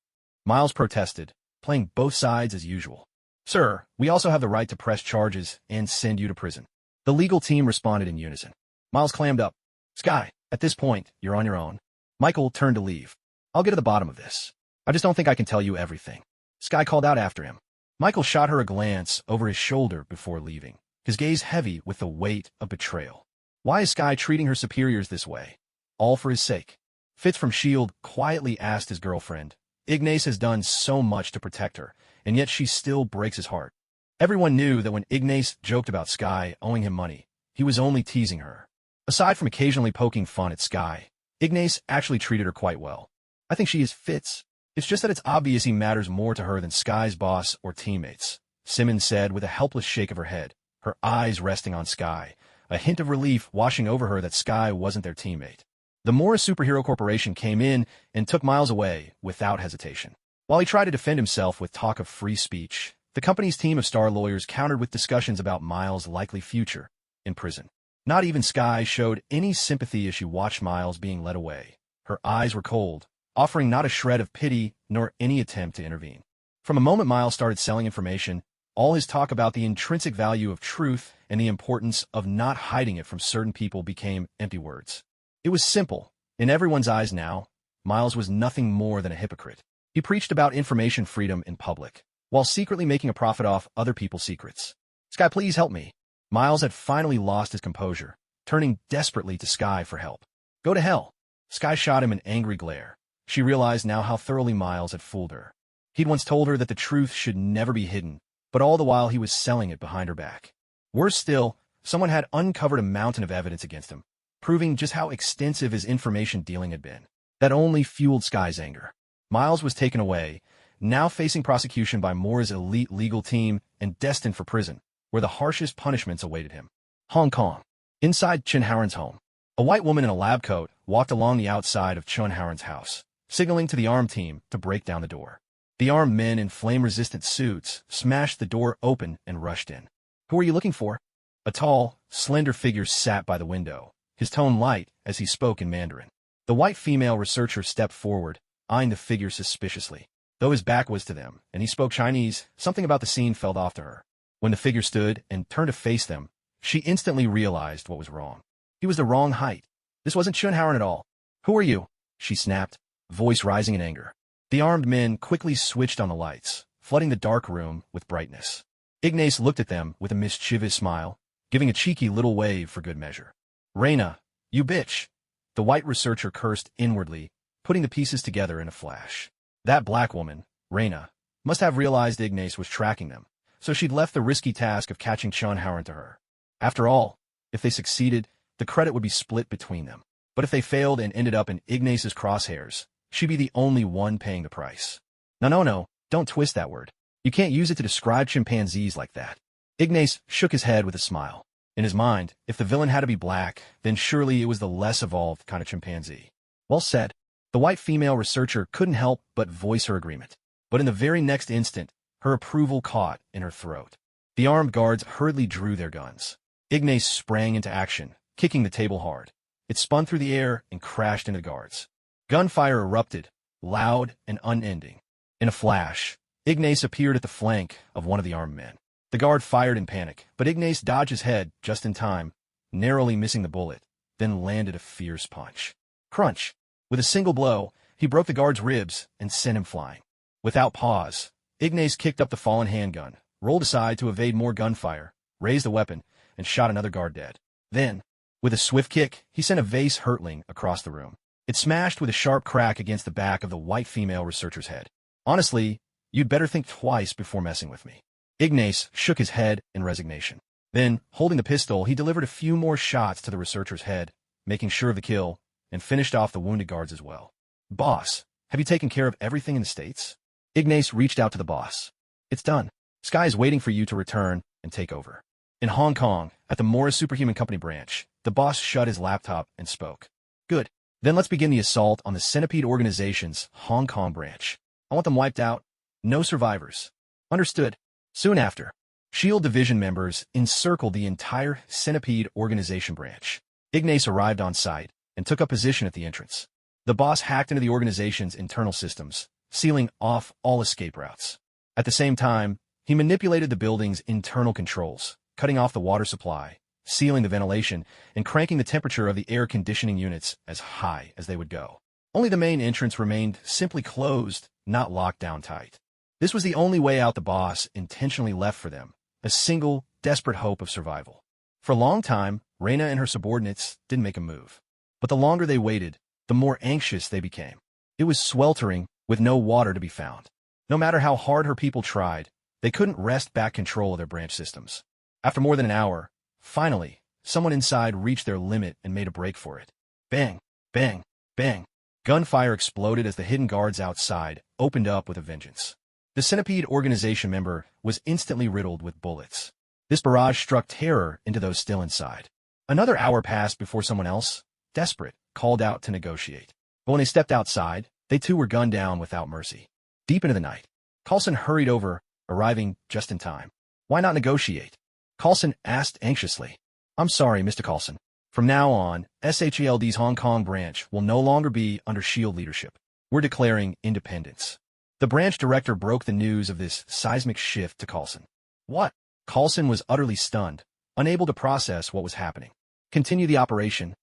Miles protested, playing both sides as usual. Sir, we also have the right to press charges and send you to prison. The legal team responded in unison. Miles clammed up. Sky, at this point, you're on your own. Michael turned to leave. I'll get to the bottom of this. I just don't think I can tell you everything. Sky called out after him. Michael shot her a glance over his shoulder before leaving, his gaze heavy with the weight of betrayal. Why is Sky treating her superiors this way? All for his sake. Fitz from S.H.I.E.L.D. quietly asked his girlfriend. Ignas has done so much to protect her, and yet she still breaks his heart. Everyone knew that when Ignas joked about Sky owing him money, he was only teasing her. Aside from occasionally poking fun at Sky, Ignas actually treated her quite well. I think she is Fitz. It's just that it's obvious he matters more to her than Sky's boss or teammates, Simmons said with a helpless shake of her head, her eyes resting on Sky, a hint of relief washing over her that Sky wasn't their teammate. The Morra Superhero Corporation came in and took Miles away without hesitation. While he tried to defend himself with talk of free speech, the company's team of star lawyers countered with discussions about Miles' likely future in prison. Not even Sky showed any sympathy as she watched Miles being led away. Her eyes were cold, offering not a shred of pity nor any attempt to intervene. From the moment Miles started selling information, all his talk about the intrinsic value of truth and the importance of not hiding it from certain people became empty words. It was simple. In everyone's eyes now, Miles was nothing more than a hypocrite. He preached about information freedom in public, while secretly making a profit off other people's secrets. Sky, please help me. Miles had finally lost his composure, turning desperately to Sky for help. Go to hell. Sky shot him an angry glare. She realized now how thoroughly Miles had fooled her. He'd once told her that the truth should never be hidden, but all the while he was selling it behind her back. Worse still, someone had uncovered a mountain of evidence against him, proving just how extensive his information dealing had been. That only fueled Sky's anger. Miles was taken away, now facing prosecution by Morra's elite legal team and destined for prison, where the harshest punishments awaited him. Hong Kong. Inside Chun Haren's home, a white woman in a lab coat walked along the outside of Chun Haren's house, signaling to the armed team to break down the door. The armed men in flame-resistant suits smashed the door open and rushed in. Who are you looking for? A tall, slender figure sat by the window, his tone light as he spoke in Mandarin. The white female researcher stepped forward, eyeing the figure suspiciously. Though his back was to them, and he spoke Chinese, something about the scene felt off to her. When the figure stood and turned to face them, she instantly realized what was wrong. He was the wrong height. This wasn't Chun Haren at all. Who are you? She snapped, voice rising in anger. The armed men quickly switched on the lights, flooding the dark room with brightness. Ignas looked at them with a mischievous smile, giving a cheeky little wave for good measure. Reina, you bitch! The white researcher cursed inwardly, putting the pieces together in a flash. That black woman, Reina, must have realized Ignas was tracking them, so she'd left the risky task of catching Chun Haren to her. After all, if they succeeded, the credit would be split between them. But if they failed and ended up in Ignas's crosshairs, she'd be the only one paying the price. No, Don't twist that word. You can't use it to describe chimpanzees like that. Ignas shook his head with a smile. In his mind, if the villain had to be black, then surely it was the less evolved kind of chimpanzee. Well said. The white female researcher couldn't help but voice her agreement. But in the very next instant, her approval caught in her throat. The armed guards hurriedly drew their guns. Ignas sprang into action, kicking the table hard. It spun through the air and crashed into the guards. Gunfire erupted, loud and unending. In a flash, Ignas appeared at the flank of one of the armed men. The guard fired in panic, but Ignas dodged his head just in time, narrowly missing the bullet, then landed a fierce punch. Crunch! With a single blow, he broke the guard's ribs and sent him flying. Without pause, Ignas kicked up the fallen handgun, rolled aside to evade more gunfire, raised the weapon, and shot another guard dead. Then, with a swift kick, he sent a vase hurtling across the room. It smashed with a sharp crack against the back of the white female researcher's head. Honestly, you'd better think twice before messing with me. Ignas shook his head in resignation. Then, holding the pistol, he delivered a few more shots to the researcher's head, making sure of the kill, and finished off the wounded guards as well. Boss, have you taken care of everything in the States? Ignas reached out to the boss. It's done. Sky is waiting for you to return and take over. In Hong Kong, at the Morra Superhuman Company branch, the boss shut his laptop and spoke. Good. Then let's begin the assault on the Centipede Organization's Hong Kong branch. I want them wiped out. No survivors. Understood. Soon after, SHIELD Division members encircled the entire Centipede Organization branch. Ignas arrived on site and took up position at the entrance. The boss hacked into the organization's internal systems, sealing off all escape routes. At the same time, he manipulated the building's internal controls, cutting off the water supply, sealing the ventilation, and cranking the temperature of the air conditioning units as high as they would go. Only the main entrance remained simply closed, not locked down tight. This was the only way out the boss intentionally left for them, a single, desperate hope of survival. For a long time, Reyna and her subordinates didn't make a move. But the longer they waited, the more anxious they became. It was sweltering, with no water to be found. No matter how hard her people tried, they couldn't wrest back control of their branch systems. After more than an hour, finally, someone inside reached their limit and made a break for it. Bang, bang, bang. Gunfire exploded as the hidden guards outside opened up with a vengeance. The Centipede Organization member was instantly riddled with bullets. This barrage struck terror into those still inside. Another hour passed before someone else, desperate, called out to negotiate. But when they stepped outside, they too were gunned down without mercy. Deep into the night, Coulson hurried over, arriving just in time. Why not negotiate? Coulson asked anxiously. I'm sorry, Mr. Coulson. From now on, SHELD's Hong Kong branch will no longer be under SHIELD leadership. We're declaring independence. The branch director broke the news of this seismic shift to Coulson. What? Coulson was utterly stunned, unable to process what was happening. Continue the operation.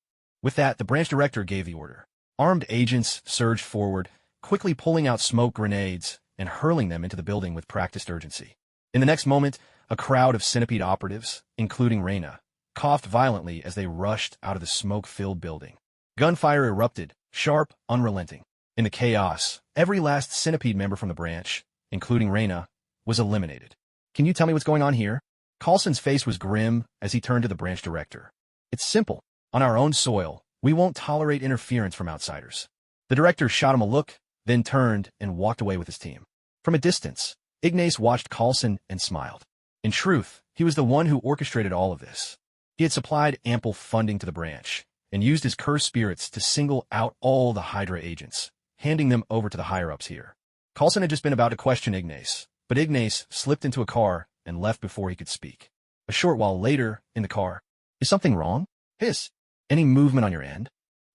With that, the branch director gave the order. Armed agents surged forward, quickly pulling out smoke grenades and hurling them into the building with practiced urgency. In the next moment, a crowd of Centipede operatives, including Reyna, coughed violently as they rushed out of the smoke-filled building. Gunfire erupted, sharp, unrelenting. In the chaos, every last Centipede member from the branch, including Reyna, was eliminated. Can you tell me what's going on here? Coulson's face was grim as he turned to the branch director. It's simple. On our own soil, we won't tolerate interference from outsiders. The director shot him a look, then turned and walked away with his team. From a distance, Ignas watched Coulson and smiled. In truth, he was the one who orchestrated all of this. He had supplied ample funding to the branch and used his cursed spirits to single out all the Hydra agents, handing them over to the higher-ups here. Coulson had just been about to question Ignas, but Ignas slipped into a car and left before he could speak. A short while later, in the car, is something wrong? Hiss. Any movement on your end?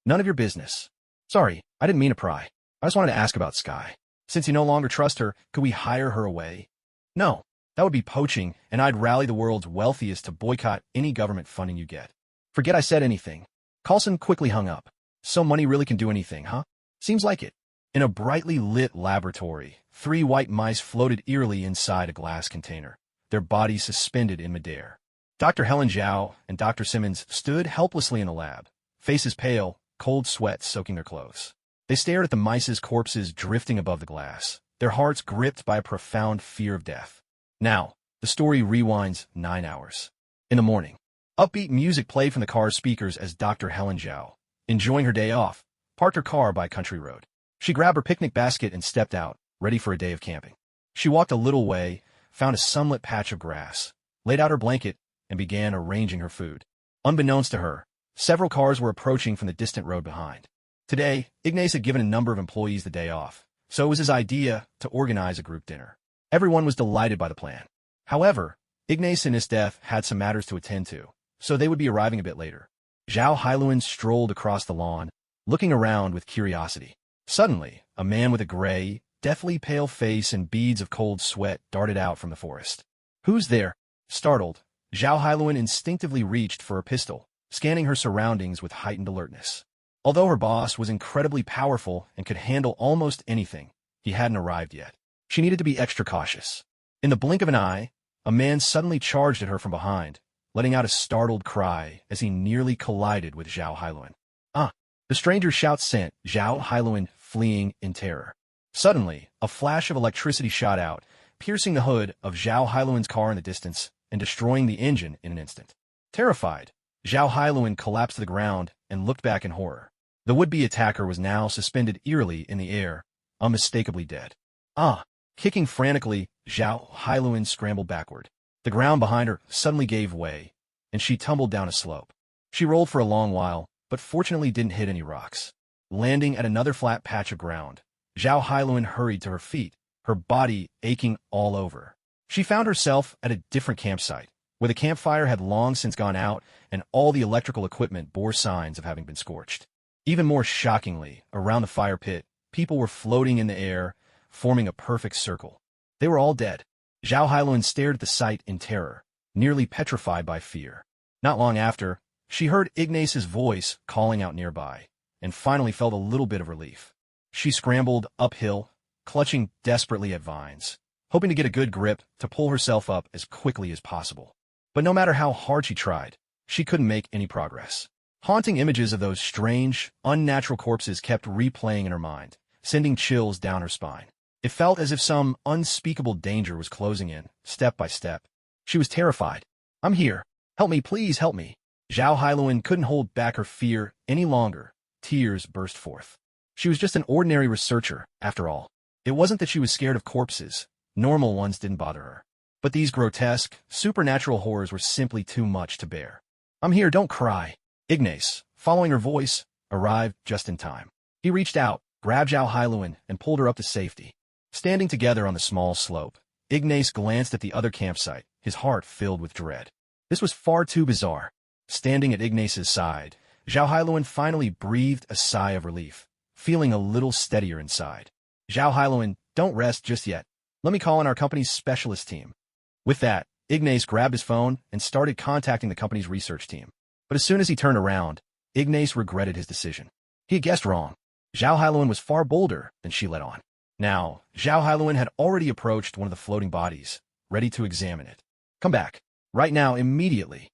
None of your business. Sorry, I didn't mean to pry. I just wanted to ask about Sky. Since you no longer trust her, could we hire her away? No, that would be poaching, and I'd rally the world's wealthiest to boycott any government funding you get. Forget I said anything. Coulson quickly hung up. So money really can do anything, huh? Seems like it. In a brightly lit laboratory, 3 white mice floated eerily inside a glass container, their bodies suspended in midair. Dr. Helen Zhao and Dr. Simmons stood helplessly in the lab, faces pale, cold sweat soaking their clothes. They stared at the mice's corpses drifting above the glass, their hearts gripped by a profound fear of death. Now, the story rewinds 9 hours. In the morning, upbeat music played from the car's speakers as Dr. Helen Zhao, enjoying her day off, parked her car by a country road. She grabbed her picnic basket and stepped out, ready for a day of camping. She walked a little way, found a sunlit patch of grass, laid out her blanket, and began arranging her food. Unbeknownst to her, several cars were approaching from the distant road behind. Today, Ignas had given a number of employees the day off, so it was his idea to organize a group dinner. Everyone was delighted by the plan. However, Ignas and Esdeath had some matters to attend to, so they would be arriving a bit later. Zhao Hailuan strolled across the lawn, looking around with curiosity. Suddenly, a man with a gray, deathly pale face and beads of cold sweat darted out from the forest. "Who's there?" Startled, Zhao Hailuan instinctively reached for a pistol, scanning her surroundings with heightened alertness. Although her boss was incredibly powerful and could handle almost anything, he hadn't arrived yet. She needed to be extra cautious. In the blink of an eye, a man suddenly charged at her from behind, letting out a startled cry as he nearly collided with Zhao Hailuan. "Ah!" The stranger's shout sent Zhao Hailuan fleeing in terror. Suddenly, a flash of electricity shot out, piercing the hood of Zhao Hailuan's car in the distance and destroying the engine in an instant. Terrified, Zhao Hailuan collapsed to the ground and looked back in horror. The would-be attacker was now suspended eerily in the air, unmistakably dead. "Ah!" Kicking frantically, Zhao Hailuan scrambled backward. The ground behind her suddenly gave way, and she tumbled down a slope. She rolled for a long while, but fortunately didn't hit any rocks. Landing at another flat patch of ground, Zhao Hailuan hurried to her feet, her body aching all over. She found herself at a different campsite, where the campfire had long since gone out and all the electrical equipment bore signs of having been scorched. Even more shockingly, around the fire pit, people were floating in the air, forming a perfect circle. They were all dead. Zhao Hailuan stared at the sight in terror, nearly petrified by fear. Not long after, she heard Ignas's voice calling out nearby, and finally felt a little bit of relief. She scrambled uphill, clutching desperately at vines, hoping to get a good grip to pull herself up as quickly as possible. But no matter how hard she tried, she couldn't make any progress. Haunting images of those strange, unnatural corpses kept replaying in her mind, sending chills down her spine. It felt as if some unspeakable danger was closing in, step by step. She was terrified. "I'm here. Help me, please help me." Zhao Hailuan couldn't hold back her fear any longer. Tears burst forth. She was just an ordinary researcher, after all. It wasn't that she was scared of corpses. Normal ones didn't bother her. But these grotesque, supernatural horrors were simply too much to bear. "I'm here, don't cry." Ignas, following her voice, arrived just in time. He reached out, grabbed Zhao Hailuan, and pulled her up to safety. Standing together on the small slope, Ignas glanced at the other campsite, his heart filled with dread. This was far too bizarre. Standing at Ignas's side, Zhao Hailuan finally breathed a sigh of relief, feeling a little steadier inside. "Zhao Hailuan, don't rest just yet. Let me call in our company's specialist team." With that, Ignas grabbed his phone and started contacting the company's research team. But as soon as he turned around, Ignas regretted his decision. He had guessed wrong. Zhao Hailuan was far bolder than she let on. Now, Zhao Hailuan had already approached one of the floating bodies, ready to examine it. "Come back. Right now, immediately."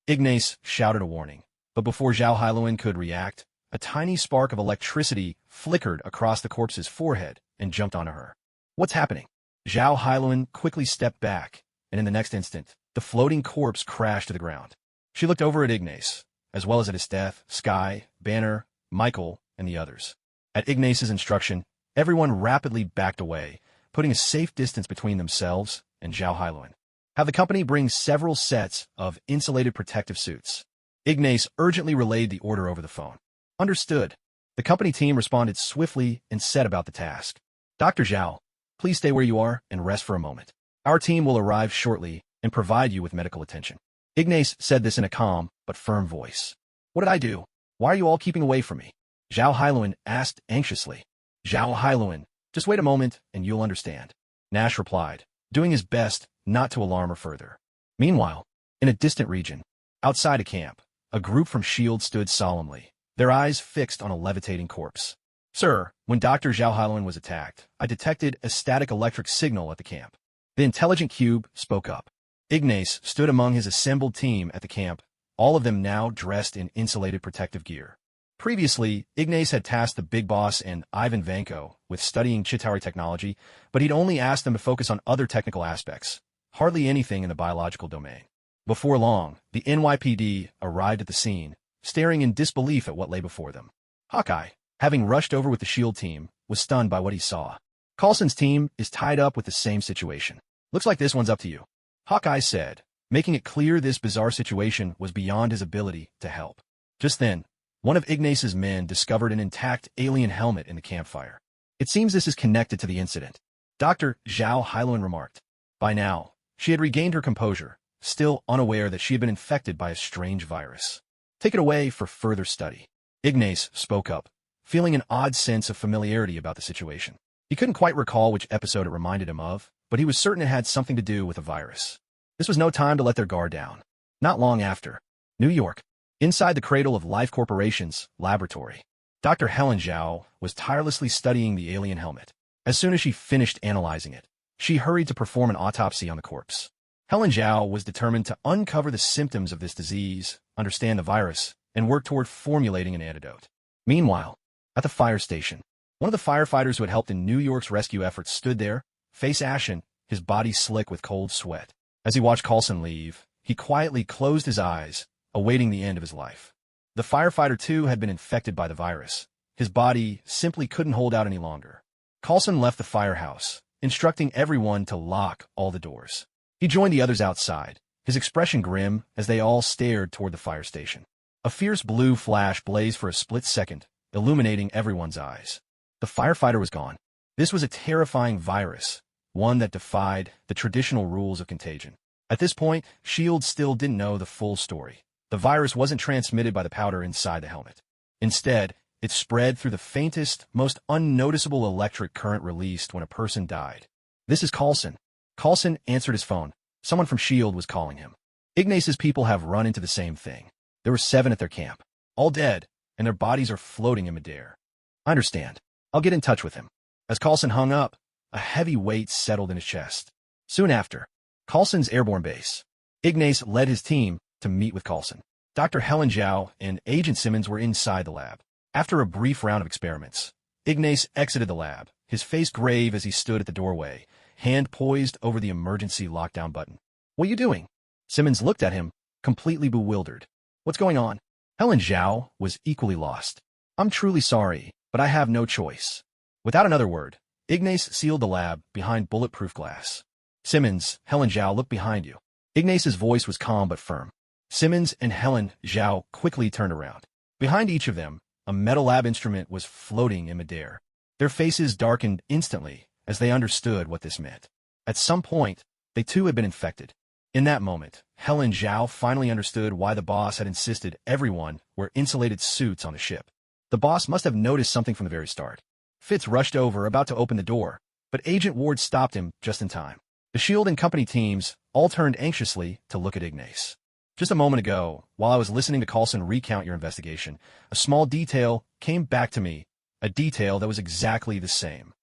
Ignas shouted a warning, but before Zhao Hailuan could react, a tiny spark of electricity flickered across the corpse's forehead and jumped onto her. "What's happening?" Zhao Hailuan quickly stepped back, and in the next instant, the floating corpse crashed to the ground. She looked over at Ignas, as well as at Esdeath, Sky, Banner, Michael, and the others. At Ignas's instruction, everyone rapidly backed away, putting a safe distance between themselves and Zhao Hailuan. "Have the company bring several sets of insulated protective suits." Ignas urgently relayed the order over the phone. "Understood." The company team responded swiftly and set about the task. "Dr. Zhao, please stay where you are and rest for a moment. Our team will arrive shortly and provide you with medical attention." Ignas said this in a calm but firm voice. "What did I do? Why are you all keeping away from me?" Zhao Hailuan asked anxiously. "Zhao Hailuan, just wait a moment and you'll understand," Nash replied, doing his best not to alarm her further. Meanwhile, in a distant region, outside a camp, a group from S.H.I.E.L.D. stood solemnly, their eyes fixed on a levitating corpse. "Sir, when Dr. Zhao Hailuan was attacked, I detected a static electric signal at the camp." The intelligent cube spoke up. Ignas stood among his assembled team at the camp, all of them now dressed in insulated protective gear. Previously, Ignas had tasked the Big Boss and Ivan Vanko with studying Chitauri technology, but he'd only asked them to focus on other technical aspects, hardly anything in the biological domain. Before long, the NYPD arrived at the scene, staring in disbelief at what lay before them. Hawkeye, having rushed over with the S.H.I.E.L.D. team, was stunned by what he saw. Coulson's team is tied up with the same situation. Looks like this one's up to you, Hawkeye said, making it clear this bizarre situation was beyond his ability to help. Just then, one of Ignas's men discovered an intact alien helmet in the campfire. It seems this is connected to the incident, Dr. Zhao Hailuan remarked. By now, she had regained her composure, still unaware that she had been infected by a strange virus. Take it away for further study. Ignas spoke up, feeling an odd sense of familiarity about the situation. He couldn't quite recall which episode it reminded him of, but he was certain it had something to do with a virus. This was no time to let their guard down. Not long after, New York, inside the Cradle of Life Corporation's laboratory, Dr. Helen Zhao was tirelessly studying the alien helmet. As soon as she finished analyzing it, she hurried to perform an autopsy on the corpse. Helen Zhao was determined to uncover the symptoms of this disease, understand the virus, and work toward formulating an antidote. Meanwhile, at the fire station, one of the firefighters who had helped in New York's rescue efforts stood there, face ashen, his body slick with cold sweat. As he watched Coulson leave, he quietly closed his eyes, awaiting the end of his life. The firefighter, too, had been infected by the virus. His body simply couldn't hold out any longer. Coulson left the firehouse, instructing everyone to lock all the doors. He joined the others outside, his expression grim as they all stared toward the fire station. A fierce blue flash blazed for a split second, illuminating everyone's eyes. The firefighter was gone. This was a terrifying virus, one that defied the traditional rules of contagion. At this point, S.H.I.E.L.D. still didn't know the full story. The virus wasn't transmitted by the powder inside the helmet. Instead, it spread through the faintest, most unnoticeable electric current released when a person died. This is Coulson. Coulson answered his phone. Someone from S.H.I.E.L.D. was calling him. Ignas's people have run into the same thing. There were 7 at their camp, all dead, and their bodies are floating in midair. I understand. I'll get in touch with him. As Coulson hung up, a heavy weight settled in his chest. Soon after, Coulson's airborne base. Ignas led his team to meet with Coulson. Dr. Helen Zhao and Agent Simmons were inside the lab. After a brief round of experiments, Ignas exited the lab, his face grave as he stood at the doorway, hand poised over the emergency lockdown button. What are you doing? Simmons looked at him, completely bewildered. What's going on? Helen Zhao was equally lost. I'm truly sorry, but I have no choice. Without another word, Ignas sealed the lab behind bulletproof glass. Simmons, Helen Zhao, look behind you. Ignas's voice was calm but firm. Simmons and Helen Zhao quickly turned around. Behind each of them, a metal lab instrument was floating in midair. Their faces darkened instantly as they understood what this meant. At some point, they too had been infected. In that moment, Helen Zhao finally understood why the boss had insisted everyone wear insulated suits on the ship. The boss must have noticed something from the very start. Fitz rushed over, about to open the door, but Agent Ward stopped him just in time. The S.H.I.E.L.D. and company teams all turned anxiously to look at Ignas. Just a moment ago, while I was listening to Coulson recount your investigation, a small detail came back to me, a detail that was exactly the same.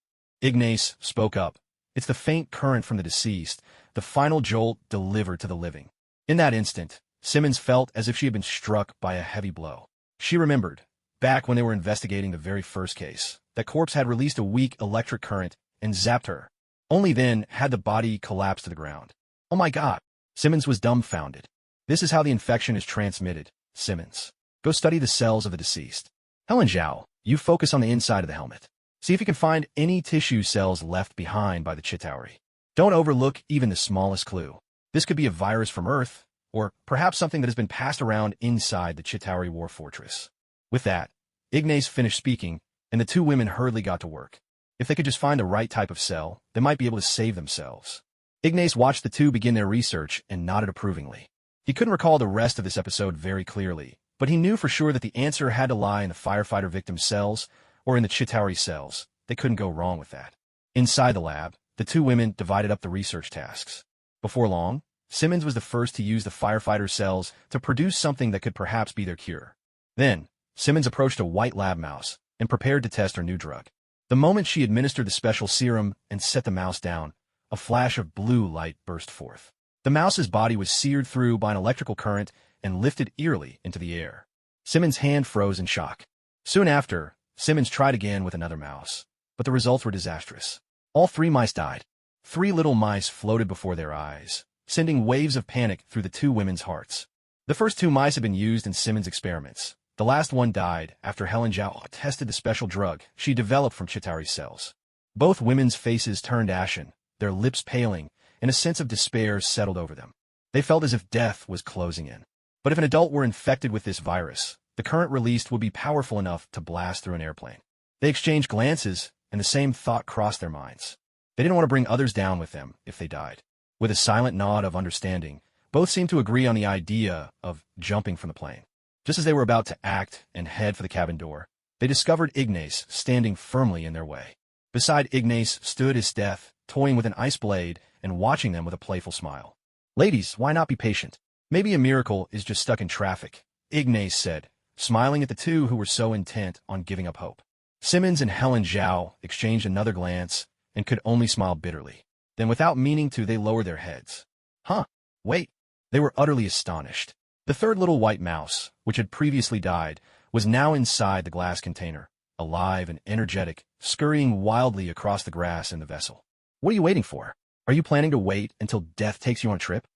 Ignas spoke up. It's the faint current from the deceased, the final jolt delivered to the living. In that instant, Simmons felt as if she had been struck by a heavy blow. She remembered, back when they were investigating the very first case, that corpse had released a weak electric current and zapped her. Only then had the body collapsed to the ground. Oh my God! Simmons was dumbfounded. This is how the infection is transmitted, Simmons. Go study the cells of the deceased. Helen Zhao, you focus on the inside of the helmet. See if you can find any tissue cells left behind by the Chitauri. Don't overlook even the smallest clue. This could be a virus from Earth, or perhaps something that has been passed around inside the Chitauri war fortress. With that, Ignas finished speaking, and the 2 women hurriedly got to work. If they could just find the right type of cell, they might be able to save themselves. Ignas watched the 2 begin their research and nodded approvingly. He couldn't recall the rest of this episode very clearly, but he knew for sure that the answer had to lie in the firefighter victim's cells or in the Chitauri cells. They couldn't go wrong with that. Inside the lab, the 2 women divided up the research tasks. Before long, Simmons was the first to use the firefighter cells to produce something that could perhaps be their cure. Then, Simmons approached a white lab mouse and prepared to test her new drug. The moment she administered the special serum and set the mouse down, a flash of blue light burst forth. The mouse's body was seared through by an electrical current and lifted eerily into the air. Simmons' hand froze in shock. Soon after, Simmons tried again with another mouse, but the results were disastrous. All 3 mice died. 3 little mice floated before their eyes, sending waves of panic through the 2 women's hearts. The first 2 mice had been used in Simmons' experiments. The last one died after Helen Zhao tested the special drug she developed from Chitauri cells. Both women's faces turned ashen, their lips paling, and a sense of despair settled over them. They felt as if death was closing in. But if an adult were infected with this virus, the current released would be powerful enough to blast through an airplane. They exchanged glances, and the same thought crossed their minds. They didn't want to bring others down with them if they died. With a silent nod of understanding, both seemed to agree on the idea of jumping from the plane. Just as they were about to act and head for the cabin door, they discovered Ignas standing firmly in their way. Beside Ignas stood Esdeath, toying with an ice blade and watching them with a playful smile. "Ladies, why not be patient? Maybe a miracle is just stuck in traffic," Ignas said, smiling at the two who were so intent on giving up hope. Simmons and Helen Zhao exchanged another glance and could only smile bitterly. Then without meaning to, they lowered their heads. "Huh, wait." They were utterly astonished. The third little white mouse, which had previously died, was now inside the glass container, alive and energetic, scurrying wildly across the grass in the vessel. "What are you waiting for? Are you planning to wait until death takes you on a trip?"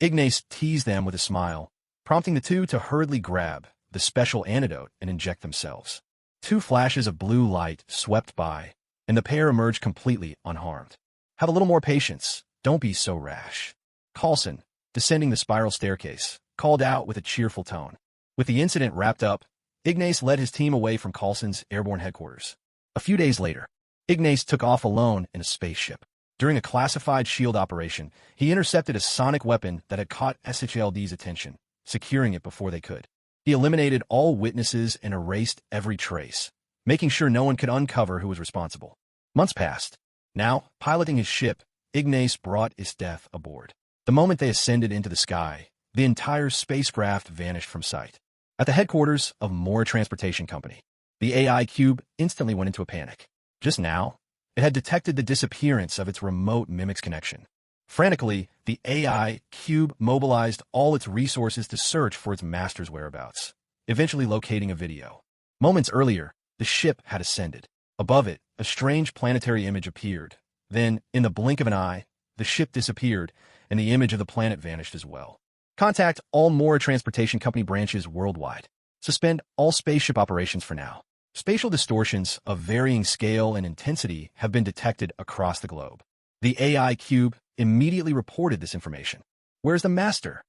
Ignas teased them with a smile, prompting the two to hurriedly grab the special antidote and inject themselves. 2 flashes of blue light swept by, and the pair emerged completely unharmed. "Have a little more patience. Don't be so rash." Coulson, descending the spiral staircase, called out with a cheerful tone. With the incident wrapped up, Ignas led his team away from Coulson's airborne headquarters. A few days later, Ignas took off alone in a spaceship. During a classified shield operation, he intercepted a sonic weapon that had caught SHLD's attention, securing it before they could. He eliminated all witnesses and erased every trace, making sure no one could uncover who was responsible. Months passed. Now, piloting his ship, Ignas brought Esdeath aboard. The moment they ascended into the sky, the entire spacecraft vanished from sight. At the headquarters of Morra Transportation Company, the AI cube instantly went into a panic. Just now, it had detected the disappearance of its remote Mimic's connection. Frantically, the AI cube mobilized all its resources to search for its master's whereabouts, eventually locating a video. Moments earlier, the ship had ascended. Above it, a strange planetary image appeared. Then, in the blink of an eye, the ship disappeared, and the image of the planet vanished as well. Contact all Morra Transportation Company branches worldwide. Suspend all spaceship operations for now. Spatial distortions of varying scale and intensity have been detected across the globe. The AI cube immediately reported this information. "Where's the master?"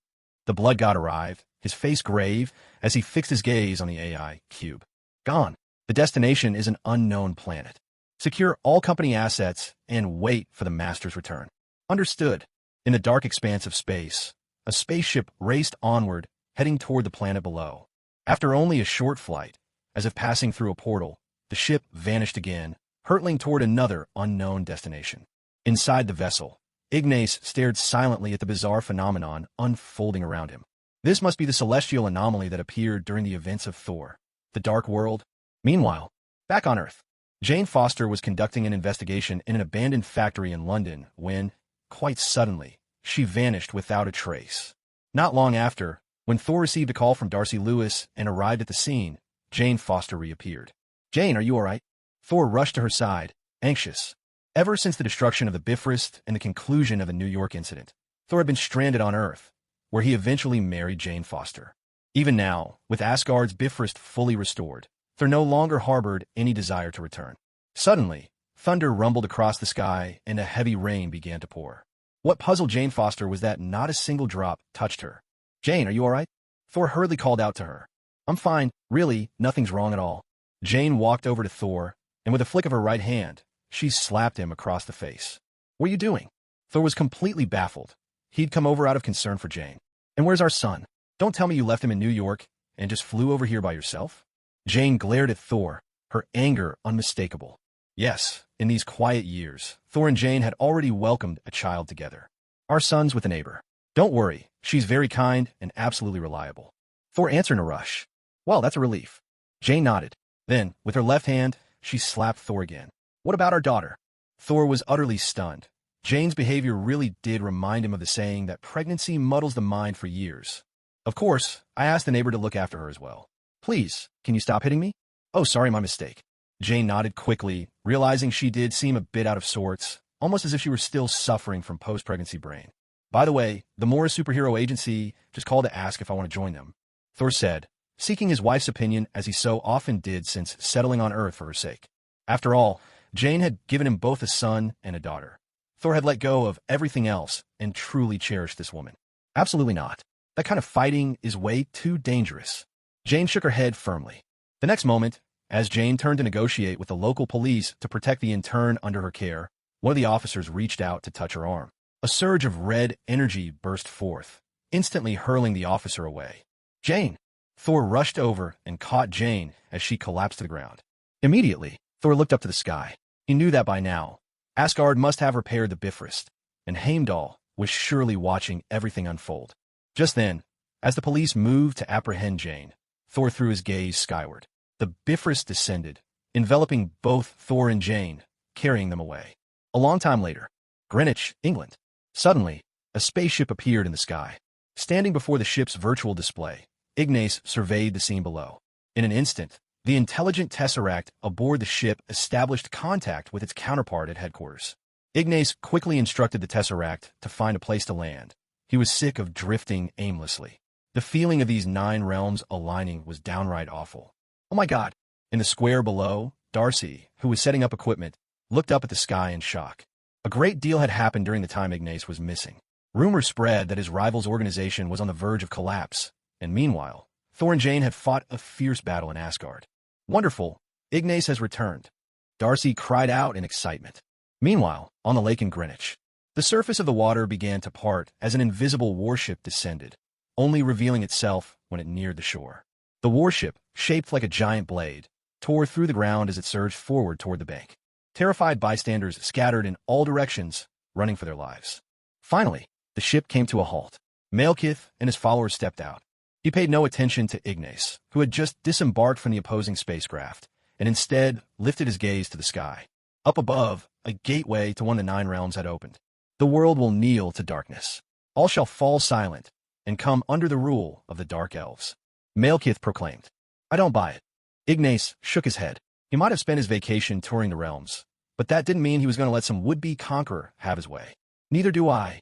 The blood god arrived, his face grave, as he fixed his gaze on the AI cube. "Gone. The destination is an unknown planet. Secure all company assets and wait for the master's return." "Understood." In the dark expanse of space, a spaceship raced onward, heading toward the planet below. After only a short flight, as if passing through a portal, the ship vanished again, hurtling toward another unknown destination. Inside the vessel, Ignas stared silently at the bizarre phenomenon unfolding around him. This must be the celestial anomaly that appeared during the events of Thor, the Dark World. Meanwhile, back on Earth, Jane Foster was conducting an investigation in an abandoned factory in London when, quite suddenly, she vanished without a trace. Not long after, when Thor received a call from Darcy Lewis and arrived at the scene, Jane Foster reappeared. "Jane, are you all right?" Thor rushed to her side, anxious. Ever since the destruction of the Bifrost and the conclusion of the New York incident, Thor had been stranded on Earth, where he eventually married Jane Foster. Even now, with Asgard's Bifrost fully restored, Thor no longer harbored any desire to return. Suddenly, thunder rumbled across the sky and a heavy rain began to pour. What puzzled Jane Foster was that not a single drop touched her. "Jane, are you all right?" Thor hurriedly called out to her. "I'm fine. Really, nothing's wrong at all." Jane walked over to Thor, and with a flick of her right hand, she slapped him across the face. "What are you doing?" Thor was completely baffled. He'd come over out of concern for Jane. "And where's our son? Don't tell me you left him in New York and just flew over here by yourself?" Jane glared at Thor, her anger unmistakable. Yes, in these quiet years, Thor and Jane had already welcomed a child together. "Our son's with a neighbor. Don't worry, she's very kind and absolutely reliable." Thor answered in a rush. "Well, that's a relief." Jane nodded. Then, with her left hand, she slapped Thor again. "What about our daughter?" Thor was utterly stunned. Jane's behavior really did remind him of the saying that pregnancy muddles the mind for years. "Of course, I asked the neighbor to look after her as well." "Please, can you stop hitting me?" "Oh, sorry, my mistake." Jane nodded quickly, realizing she did seem a bit out of sorts, almost as if she were still suffering from post-pregnancy brain. "By the way, the Morra Superhero Agency just called to ask if I want to join them," Thor said, seeking his wife's opinion as he so often did since settling on Earth for her sake. After all, Jane had given him both a son and a daughter. Thor had let go of everything else and truly cherished this woman. Absolutely not. That kind of fighting is way too dangerous. Jane shook her head firmly. The next moment, as Jane turned to negotiate with the local police to protect the intern under her care, one of the officers reached out to touch her arm. A surge of red energy burst forth, instantly hurling the officer away. Jane! Thor rushed over and caught Jane as she collapsed to the ground. Immediately, Thor looked up to the sky. He knew that by now, Asgard must have repaired the Bifrost, and Heimdall was surely watching everything unfold. Just then, as the police moved to apprehend Jane, Thor threw his gaze skyward. The Bifrost descended, enveloping both Thor and Jane, carrying them away. A long time later, Greenwich, England. Suddenly, a spaceship appeared in the sky. Standing before the ship's virtual display, Ignas surveyed the scene below. In an instant, the intelligent Tesseract aboard the ship established contact with its counterpart at headquarters. Ignas quickly instructed the Tesseract to find a place to land. He was sick of drifting aimlessly. The feeling of these 9 realms aligning was downright awful. Oh my God! In the square below, Darcy, who was setting up equipment, looked up at the sky in shock. A great deal had happened during the time Ignas was missing. Rumors spread that his rival's organization was on the verge of collapse, and meanwhile, Thor and Jane had fought a fierce battle in Asgard. Wonderful! Ignas has returned. Darcy cried out in excitement. Meanwhile, on the lake in Greenwich, the surface of the water began to part as an invisible warship descended, only revealing itself when it neared the shore. The warship, shaped like a giant blade, tore through the ground as it surged forward toward the bank. Terrified bystanders scattered in all directions, running for their lives. Finally, the ship came to a halt. Malekith and his followers stepped out. He paid no attention to Ignas, who had just disembarked from the opposing spacecraft, and instead lifted his gaze to the sky. Up above, a gateway to one of the 9 realms had opened. The world will kneel to darkness. All shall fall silent and come under the rule of the Dark Elves. Malekith proclaimed. I don't buy it. Ignas shook his head. He might have spent his vacation touring the realms, but that didn't mean he was going to let some would-be conqueror have his way. Neither do I.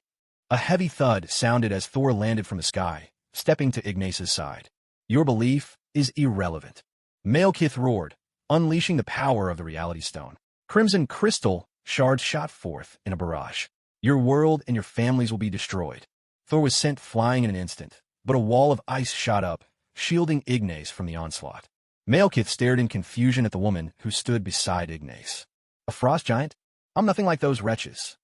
A heavy thud sounded as Thor landed from the sky, stepping to Ignas's side. Your belief is irrelevant. Malekith roared, unleashing the power of the Reality Stone. Crimson crystal shards shot forth in a barrage. Your world and your families will be destroyed. Thor was sent flying in an instant, but a wall of ice shot up, shielding Ignas from the onslaught. Malekith stared in confusion at the woman who stood beside Ignas. A frost giant? I'm nothing like those wretches.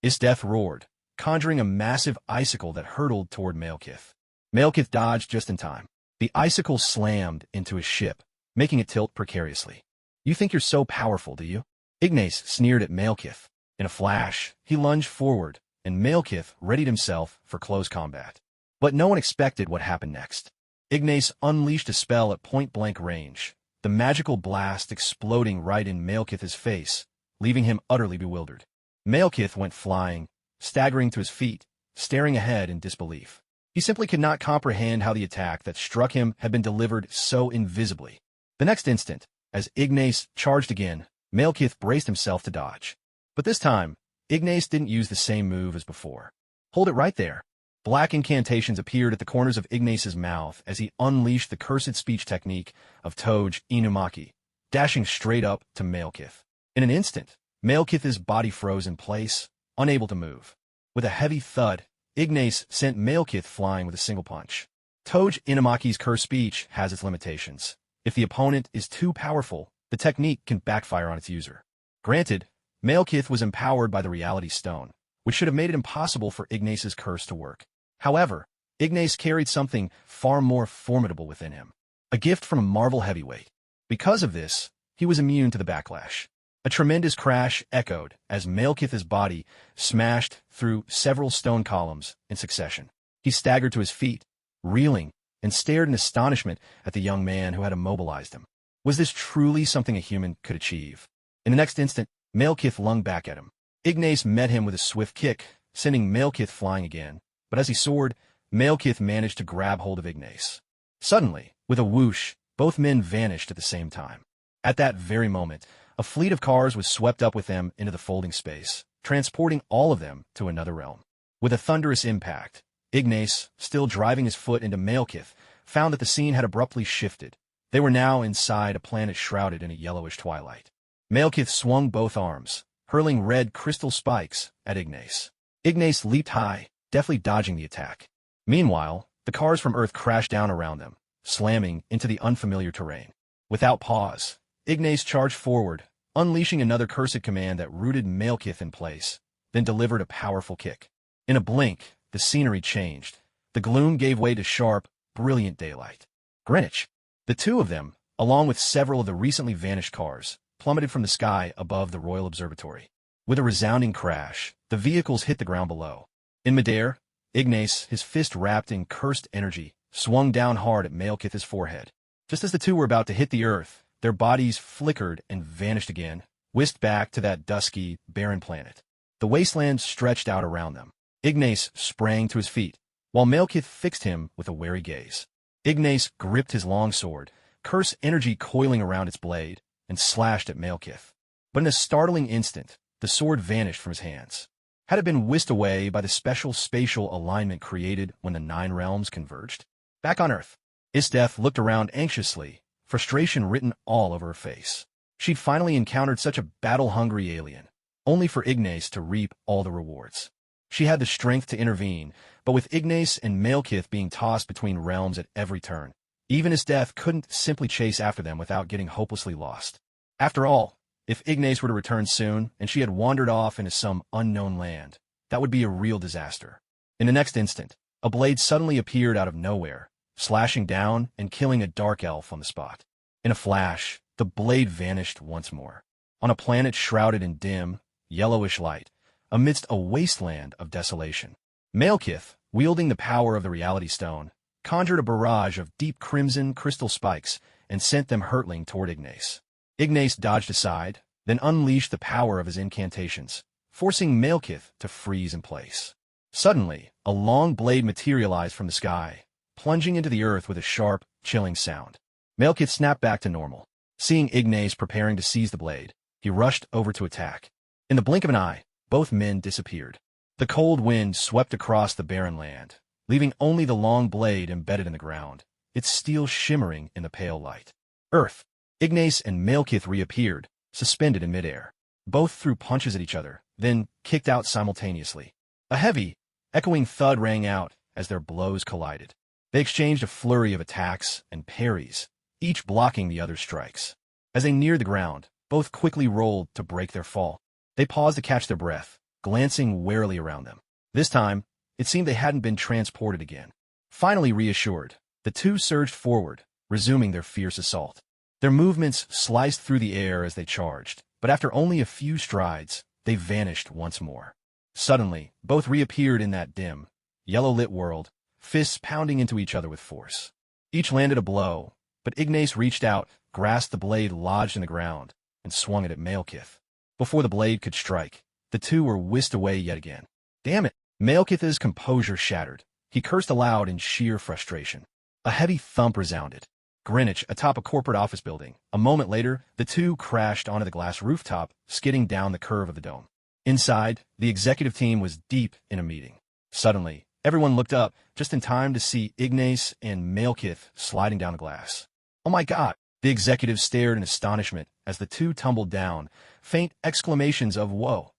Esdeath roared, conjuring a massive icicle that hurtled toward Malekith. Malekith dodged just in time. The icicle slammed into his ship, making it tilt precariously. You think you're so powerful, do you? Ignas sneered at Malekith. In a flash, he lunged forward, and Malekith readied himself for close combat. But no one expected what happened next. Ignas unleashed a spell at point-blank range, the magical blast exploding right in Malekith's face, leaving him utterly bewildered. Malekith went flying, staggering to his feet, staring ahead in disbelief. He simply could not comprehend how the attack that struck him had been delivered so invisibly. The next instant, as Ignas charged again, Malekith braced himself to dodge. But this time, Ignas didn't use the same move as before. Hold it right there. Black incantations appeared at the corners of Ignas's mouth as he unleashed the cursed speech technique of Toge Inumaki, dashing straight up to Malekith. In an instant, Malekith's body froze in place, unable to move. With a heavy thud, Ignas sent Malekith flying with a single punch. Toge Inumaki's cursed speech has its limitations. If the opponent is too powerful, the technique can backfire on its user. Granted, Malekith was empowered by the Reality Stone, which should have made it impossible for Ignas's curse to work. However, Ignas carried something far more formidable within him, a gift from a Marvel heavyweight. Because of this, he was immune to the backlash. A tremendous crash echoed as Malekith's body smashed through several stone columns in succession. He staggered to his feet, reeling, and stared in astonishment at the young man who had immobilized him. Was this truly something a human could achieve? In the next instant, Malekith lunged back at him. Ignas met him with a swift kick, sending Malekith flying again. But as he soared, Malekith managed to grab hold of Ignas. Suddenly, with a whoosh, both men vanished at the same time. At that very moment, a fleet of cars was swept up with them into the folding space, transporting all of them to another realm. With a thunderous impact, Ignas, still driving his foot into Malekith, found that the scene had abruptly shifted. They were now inside a planet shrouded in a yellowish twilight. Malekith swung both arms, hurling red crystal spikes at Ignas. Ignas leaped high, deftly dodging the attack. Meanwhile, the cars from Earth crashed down around them, slamming into the unfamiliar terrain. Without pause, Ignas charged forward, unleashing another cursed command that rooted Malekith in place, then delivered a powerful kick. In a blink, the scenery changed. The gloom gave way to sharp, brilliant daylight. Greenwich. The two of them, along with several of the recently vanished cars, plummeted from the sky above the Royal Observatory. With a resounding crash, the vehicles hit the ground below. In midair, Ignas, his fist wrapped in cursed energy, swung down hard at Malekith's forehead. Just as the two were about to hit the earth, their bodies flickered and vanished again, whisked back to that dusky, barren planet. The wasteland stretched out around them. Ignas sprang to his feet, while Malekith fixed him with a wary gaze. Ignas gripped his long sword, curse energy coiling around its blade, and slashed at Malekith. But in a startling instant, the sword vanished from his hands. Had it been whisked away by the special spatial alignment created when the 9 realms converged? Back on Earth, Esdeath looked around anxiously, frustration written all over her face. She'd finally encountered such a battle-hungry alien, only for Ignas to reap all the rewards. She had the strength to intervene, but with Ignas and Malekith being tossed between realms at every turn, even Esdeath couldn't simply chase after them without getting hopelessly lost. After all, if Ignas were to return soon and she had wandered off into some unknown land, that would be a real disaster. In the next instant, a blade suddenly appeared out of nowhere, slashing down and killing a dark elf on the spot. In a flash, the blade vanished once more. On a planet shrouded in dim, yellowish light, amidst a wasteland of desolation, Malekith, wielding the power of the Reality Stone, conjured a barrage of deep crimson crystal spikes and sent them hurtling toward Ignas. Ignas dodged aside, then unleashed the power of his incantations, forcing Malekith to freeze in place. Suddenly, a long blade materialized from the sky, plunging into the earth with a sharp, chilling sound. Malekith snapped back to normal. Seeing Ignas preparing to seize the blade, he rushed over to attack. In the blink of an eye, both men disappeared. The cold wind swept across the barren land, leaving only the long blade embedded in the ground, its steel shimmering in the pale light. Earth. Ignas and Malekith reappeared, suspended in midair. Both threw punches at each other, then kicked out simultaneously. A heavy, echoing thud rang out as their blows collided. They exchanged a flurry of attacks and parries, each blocking the other's strikes. As they neared the ground, both quickly rolled to break their fall. They paused to catch their breath, glancing warily around them. This time, it seemed they hadn't been transported again. Finally reassured, the two surged forward, resuming their fierce assault. Their movements sliced through the air as they charged, but after only a few strides, they vanished once more. Suddenly, both reappeared in that dim, yellow-lit world, fists pounding into each other with force. Each landed a blow, but Ignas reached out, grasped the blade lodged in the ground, and swung it at Malekith. Before the blade could strike, the two were whisked away yet again. Damn it! Malekith's composure shattered. He cursed aloud in sheer frustration. A heavy thump resounded. Greenwich, atop a corporate office building. A moment later, the two crashed onto the glass rooftop, skidding down the curve of the dome. Inside, the executive team was deep in a meeting. Suddenly, everyone looked up, just in time to see Ignas and Malekith sliding down the glass. Oh my God! The executives stared in astonishment as the two tumbled down, faint exclamations of "whoa"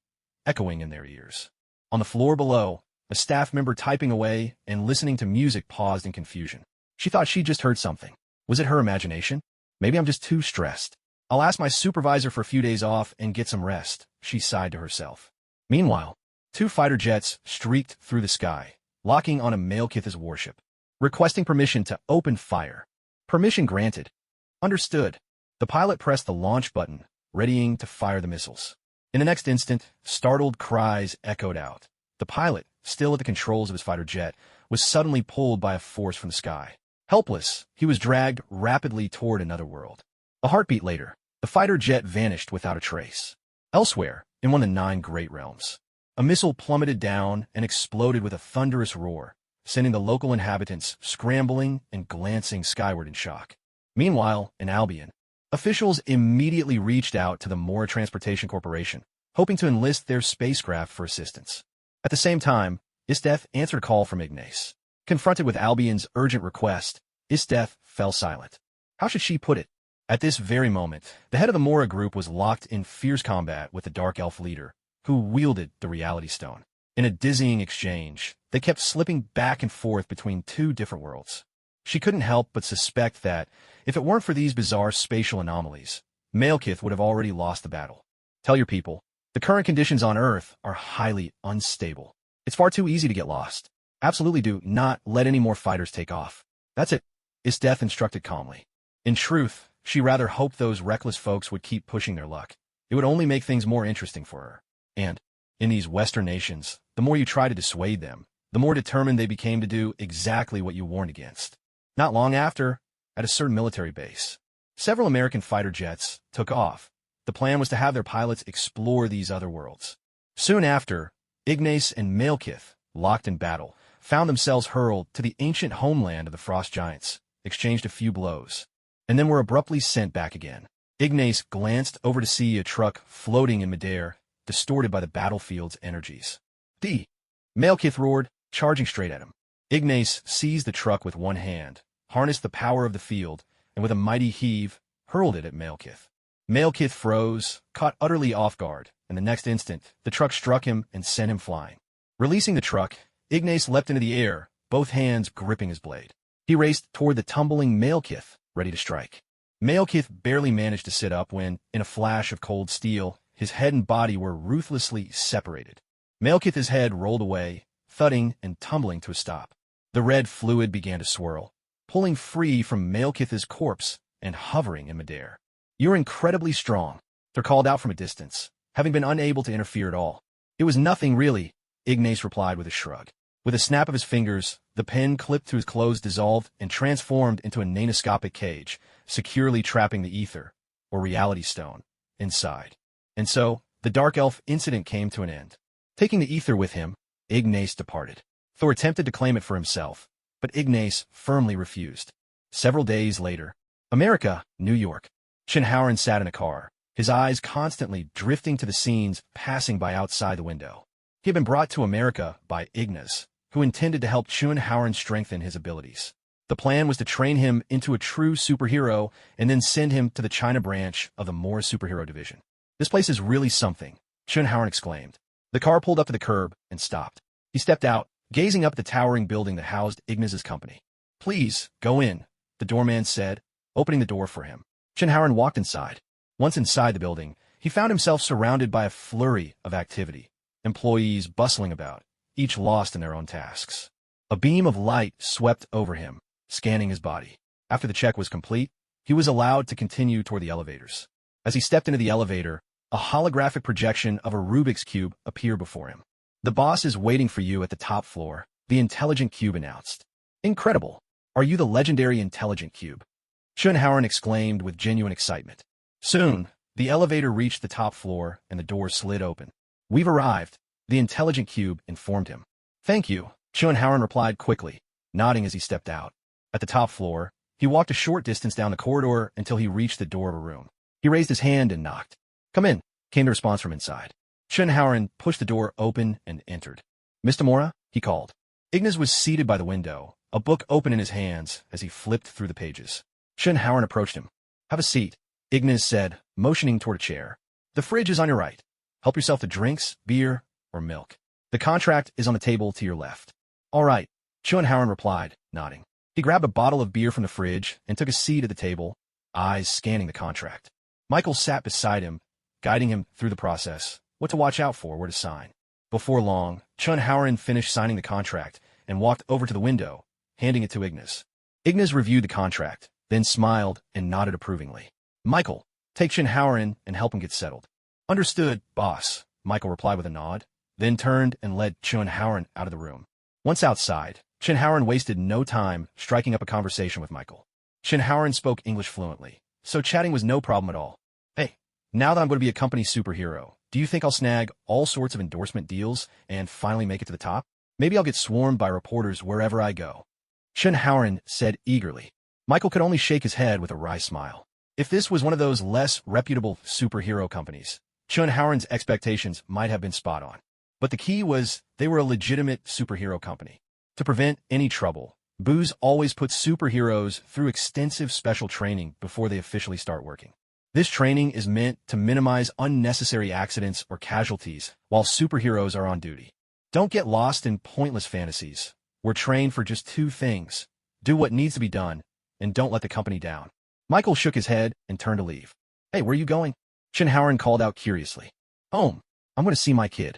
echoing in their ears. On the floor below, a staff member typing away and listening to music paused in confusion. She thought she'd just heard something. Was it her imagination? Maybe I'm just too stressed. I'll ask my supervisor for a few days off and get some rest, she sighed to herself. Meanwhile, 2 fighter jets streaked through the sky, locking on a Malekith's warship, requesting permission to open fire. Permission granted. Understood. The pilot pressed the launch button, readying to fire the missiles. In the next instant, startled cries echoed out. The pilot, still at the controls of his fighter jet, was suddenly pulled by a force from the sky. Helpless, he was dragged rapidly toward another world. A heartbeat later, the fighter jet vanished without a trace. Elsewhere, in one of the 9 Great Realms, a missile plummeted down and exploded with a thunderous roar, sending the local inhabitants scrambling and glancing skyward in shock. Meanwhile, in Albion, officials immediately reached out to the Morra Transportation Corporation, hoping to enlist their spacecraft for assistance. At the same time, Esdeath answered a call from Ignas. Confronted with Albion's urgent request, Esdeath fell silent. How should she put it? At this very moment, the head of the Morra group was locked in fierce combat with the Dark Elf leader, who wielded the Reality Stone. In a dizzying exchange, they kept slipping back and forth between two different worlds. She couldn't help but suspect that, if it weren't for these bizarre spatial anomalies, Malekith would have already lost the battle. Tell your people, the current conditions on Earth are highly unstable. It's far too easy to get lost. Absolutely do not let any more fighters take off. That's it, Esdeath instructed calmly. In truth, she rather hoped those reckless folks would keep pushing their luck. It would only make things more interesting for her. And, in these Western nations, the more you try to dissuade them, the more determined they became to do exactly what you warned against. Not long after, at a certain military base, several American fighter jets took off. The plan was to have their pilots explore these other worlds. Soon after, Ignas and Malekith, locked in battle, found themselves hurled to the ancient homeland of the Frost Giants, exchanged a few blows, and then were abruptly sent back again. Ignas glanced over to see a truck floating in midair, distorted by the battlefield's energies. Malekith roared, charging straight at him. Ignas seized the truck with one hand, harnessed the power of the field, and with a mighty heave, hurled it at Malekith. Malekith froze, caught utterly off guard, and the next instant, the truck struck him and sent him flying. Releasing the truck, Ignas leapt into the air, both hands gripping his blade. He raced toward the tumbling Malekith, ready to strike. Malekith barely managed to sit up when, in a flash of cold steel, his head and body were ruthlessly separated. Malekith's head rolled away, thudding and tumbling to a stop. The red fluid began to swirl, pulling free from Malekith's corpse and hovering in midair. "You're incredibly strong," Thor called out from a distance, having been unable to interfere at all. "It was nothing, really," Ignas replied with a shrug. With a snap of his fingers, the pen clipped to his clothes dissolved and transformed into a nanoscopic cage, securely trapping the ether, or reality stone, inside. And so, the Dark Elf incident came to an end. Taking the ether with him, Ignas departed. Thor attempted to claim it for himself, but Ignas firmly refused. Several days later, America, New York. Chunhauren sat in a car, his eyes constantly drifting to the scenes passing by outside the window. He had been brought to America by Ignas, who intended to help Chunhauren strengthen his abilities. The plan was to train him into a true superhero and then send him to the China branch of the Morra superhero division. "This place is really something," Chunhauren exclaimed. The car pulled up to the curb and stopped. He stepped out, gazing up at the towering building that housed Ignas's company. "Please, go in," the doorman said, opening the door for him. Chunhauren walked inside. Once inside the building, he found himself surrounded by a flurry of activity, employees bustling about, each lost in their own tasks. A beam of light swept over him, scanning his body. After the check was complete, he was allowed to continue toward the elevators. As he stepped into the elevator, a holographic projection of a Rubik's Cube appeared before him. "The boss is waiting for you at the top floor," the intelligent cube announced. "Incredible! Are you the legendary intelligent cube?" Chunhauren exclaimed with genuine excitement. Soon, the elevator reached the top floor and the door slid open. "We've arrived," the intelligent cube informed him. "Thank you," Chunhauren replied quickly, nodding as he stepped out. At the top floor, he walked a short distance down the corridor until he reached the door of a room. He raised his hand and knocked. "Come in," came the response from inside. Chunhauren pushed the door open and entered. "Mr. Morra?" he called. Ignas was seated by the window, a book open in his hands as he flipped through the pages. Chunhauren approached him. "Have a seat," Ignas said, motioning toward a chair. "The fridge is on your right. Help yourself to drinks, beer, or milk. The contract is on the table to your left." "All right," Chunhauren replied, nodding. He grabbed a bottle of beer from the fridge and took a seat at the table, eyes scanning the contract. Michael sat beside him, guiding him through the process, what to watch out for, where to sign. Before long, Chunhauren finished signing the contract and walked over to the window, handing it to Ignas. Ignas reviewed the contract, then smiled and nodded approvingly. "Michael, take Chunhauren and help him get settled." "Understood, boss," Michael replied with a nod, then turned and led Chunhauren out of the room. Once outside, Chunhauren wasted no time striking up a conversation with Michael. Chunhauren spoke English fluently, so chatting was no problem at all. "Hey, now that I'm going to be a company superhero, do you think I'll snag all sorts of endorsement deals and finally make it to the top? Maybe I'll get swarmed by reporters wherever I go." Chunhauren said eagerly. Michael could only shake his head with a wry smile. If this was one of those less reputable superhero companies, Chunhauren's expectations might have been spot on. But the key was they were a legitimate superhero company. To prevent any trouble, Booz always puts superheroes through extensive special training before they officially start working. This training is meant to minimize unnecessary accidents or casualties while superheroes are on duty. Don't get lost in pointless fantasies. We're trained for just two things: do what needs to be done, and don't let the company down. Michael shook his head and turned to leave. Hey, where are you going? Shinhauern called out curiously. Home. I'm going to see my kid.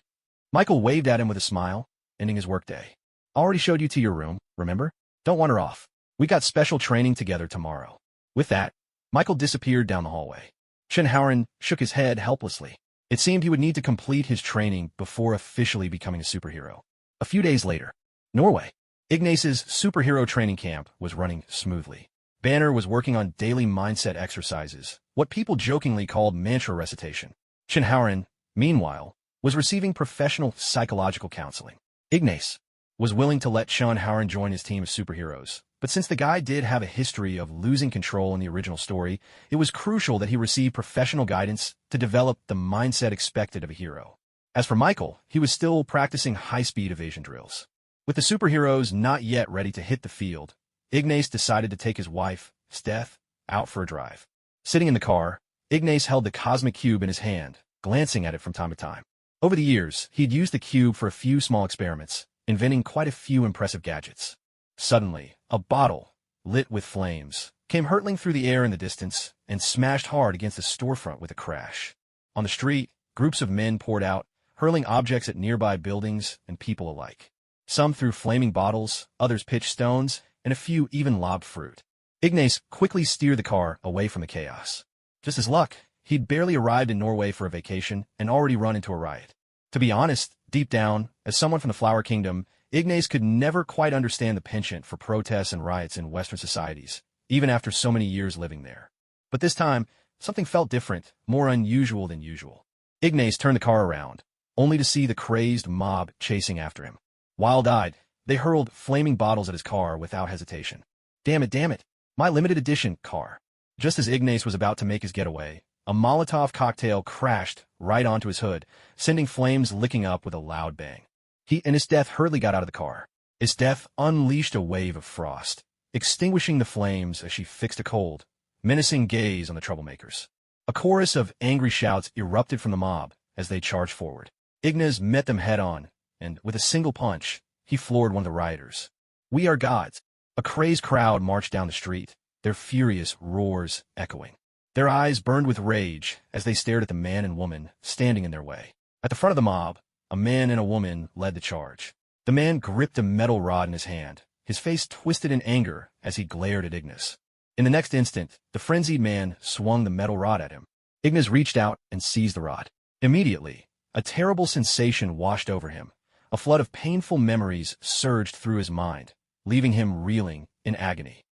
Michael waved at him with a smile, ending his workday. I already showed you to your room, remember? Don't wander off. We got special training together tomorrow. With that, Michael disappeared down the hallway. Shinhauern shook his head helplessly. It seemed he would need to complete his training before officially becoming a superhero. A few days later, Norway. Ignace's superhero training camp was running smoothly. Banner was working on daily mindset exercises, what people jokingly called mantra recitation. Shinhauern, meanwhile, was receiving professional psychological counseling. Ignace was willing to let Shinhauern join his team of superheroes, but since the guy did have a history of losing control in the original story, it was crucial that he receive professional guidance to develop the mindset expected of a hero. As for Michael, he was still practicing high-speed evasion drills. With the superheroes not yet ready to hit the field, Ignace decided to take his wife, Esdeath, out for a drive. Sitting in the car, Ignace held the cosmic cube in his hand, glancing at it from time to time. Over the years, he'd used the cube for a few small experiments, inventing quite a few impressive gadgets. Suddenly, a bottle, lit with flames, came hurtling through the air in the distance and smashed hard against a storefront with a crash. On the street, groups of men poured out, hurling objects at nearby buildings and people alike. Some threw flaming bottles, others pitched stones, and a few even lobbed fruit. Ignace quickly steered the car away from the chaos. Just his luck, he'd barely arrived in Norway for a vacation and already run into a riot. To be honest, deep down, as someone from the Flower Kingdom, Ignace could never quite understand the penchant for protests and riots in Western societies, even after so many years living there. But this time, something felt different, more unusual than usual. Ignace turned the car around, only to see the crazed mob chasing after him. Wild-eyed, they hurled flaming bottles at his car without hesitation. Damn it, my limited edition car. Just as Ignace was about to make his getaway, a Molotov cocktail crashed right onto his hood, sending flames licking up with a loud bang. He and Esdeath hurriedly got out of the car. Esdeath unleashed a wave of frost, extinguishing the flames as she fixed a cold, menacing gaze on the troublemakers. A chorus of angry shouts erupted from the mob as they charged forward. Ignas met them head-on, and with a single punch, he floored one of the rioters. We are gods. A crazed crowd marched down the street, their furious roars echoing. Their eyes burned with rage as they stared at the man and woman standing in their way. At the front of the mob, a man and a woman led the charge. The man gripped a metal rod in his hand, his face twisted in anger as he glared at Ignas. In the next instant, the frenzied man swung the metal rod at him. Ignas reached out and seized the rod. Immediately, a terrible sensation washed over him. A flood of painful memories surged through his mind, leaving him reeling in agony.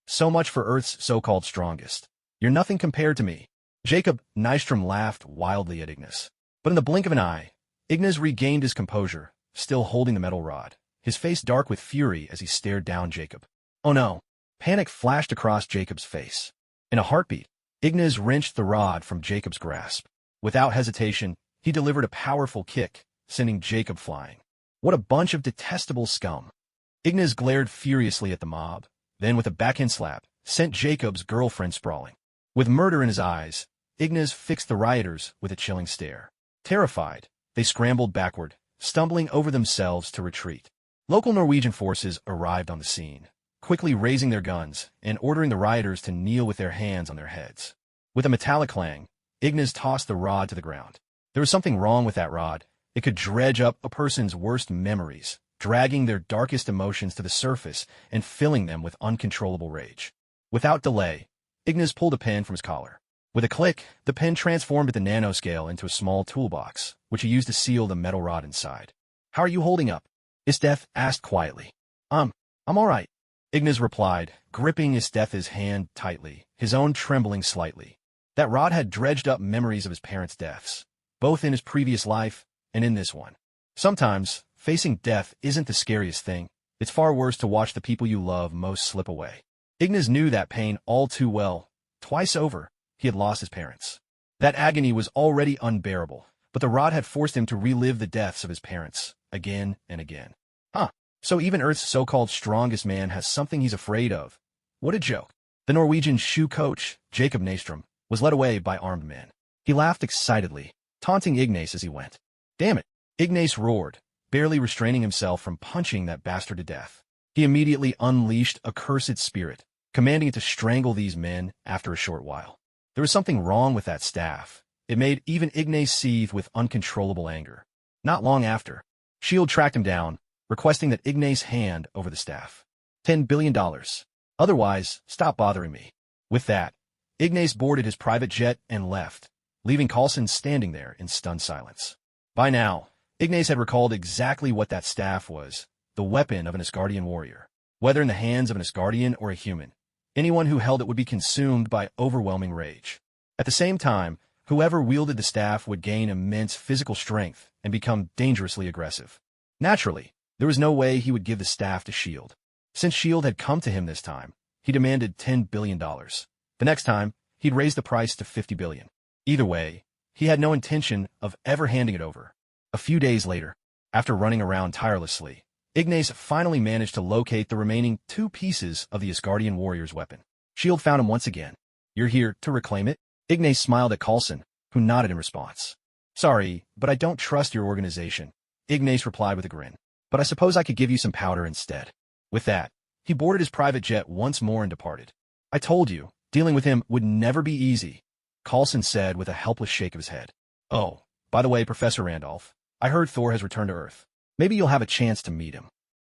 So much for Earth's so-called strongest. You're nothing compared to me. Jacob Nystrom laughed wildly at Ignas. But in the blink of an eye, Ignas regained his composure, still holding the metal rod, his face dark with fury as he stared down Jacob. Oh no! Panic flashed across Jacob's face. In a heartbeat, Ignas wrenched the rod from Jacob's grasp. Without hesitation, he delivered a powerful kick, sending Jacob flying. What a bunch of detestable scum! Ignas glared furiously at the mob, then with a backhand slap, sent Jacob's girlfriend sprawling. With murder in his eyes, Ignas fixed the rioters with a chilling stare. Terrified, they scrambled backward, stumbling over themselves to retreat. Local Norwegian forces arrived on the scene, quickly raising their guns and ordering the rioters to kneel with their hands on their heads. With a metallic clang, Ignas tossed the rod to the ground. There was something wrong with that rod. It could dredge up a person's worst memories, dragging their darkest emotions to the surface and filling them with uncontrollable rage. Without delay, Ignas pulled a pen from his collar. With a click, the pen transformed at the nanoscale into a small toolbox, which he used to seal the metal rod inside. How are you holding up? Esdeath asked quietly. I'm all right, Ignas replied, gripping Esdeath's hand tightly, his own trembling slightly. That rod had dredged up memories of his parents' deaths, both in his previous life and in this one. Sometimes, facing death isn't the scariest thing. It's far worse to watch the people you love most slip away. Ignas knew that pain all too well. Twice over, he had lost his parents. That agony was already unbearable, but the rod had forced him to relive the deaths of his parents, again and again. So even Earth's so-called strongest man has something he's afraid of. What a joke. The Norwegian shoe coach, Jacob Nystrom, was led away by armed men. He laughed excitedly, taunting Ignas as he went. Damn it, Ignas roared, barely restraining himself from punching that bastard to death. He immediately unleashed a cursed spirit, commanding it to strangle these men after a short while. There was something wrong with that staff. It made even Ignas seethe with uncontrollable anger. Not long after, S.H.I.E.L.D. tracked him down, requesting that Ignas hand over the staff. $10 billion. Otherwise, stop bothering me. With that, Ignas boarded his private jet and left, leaving Coulson standing there in stunned silence. By now, Ignas had recalled exactly what that staff was, the weapon of an Asgardian warrior. Whether in the hands of an Asgardian or a human, anyone who held it would be consumed by overwhelming rage. At the same time, whoever wielded the staff would gain immense physical strength and become dangerously aggressive. Naturally, there was no way he would give the staff to S.H.I.E.L.D. Since S.H.I.E.L.D. had come to him this time, he demanded $10 billion. The next time, he'd raise the price to $50 billion. Either way, he had no intention of ever handing it over. A few days later, after running around tirelessly, Ignas finally managed to locate the remaining 2 pieces of the Asgardian warrior's weapon. S.H.I.E.L.D. found him once again. You're here to reclaim it? Ignas smiled at Coulson, who nodded in response. Sorry, but I don't trust your organization, Ignas replied with a grin. But I suppose I could give you some powder instead. With that, he boarded his private jet once more and departed. I told you, dealing with him would never be easy, Coulson said with a helpless shake of his head. Oh, by the way, Professor Randolph, I heard Thor has returned to Earth. Maybe you'll have a chance to meet him.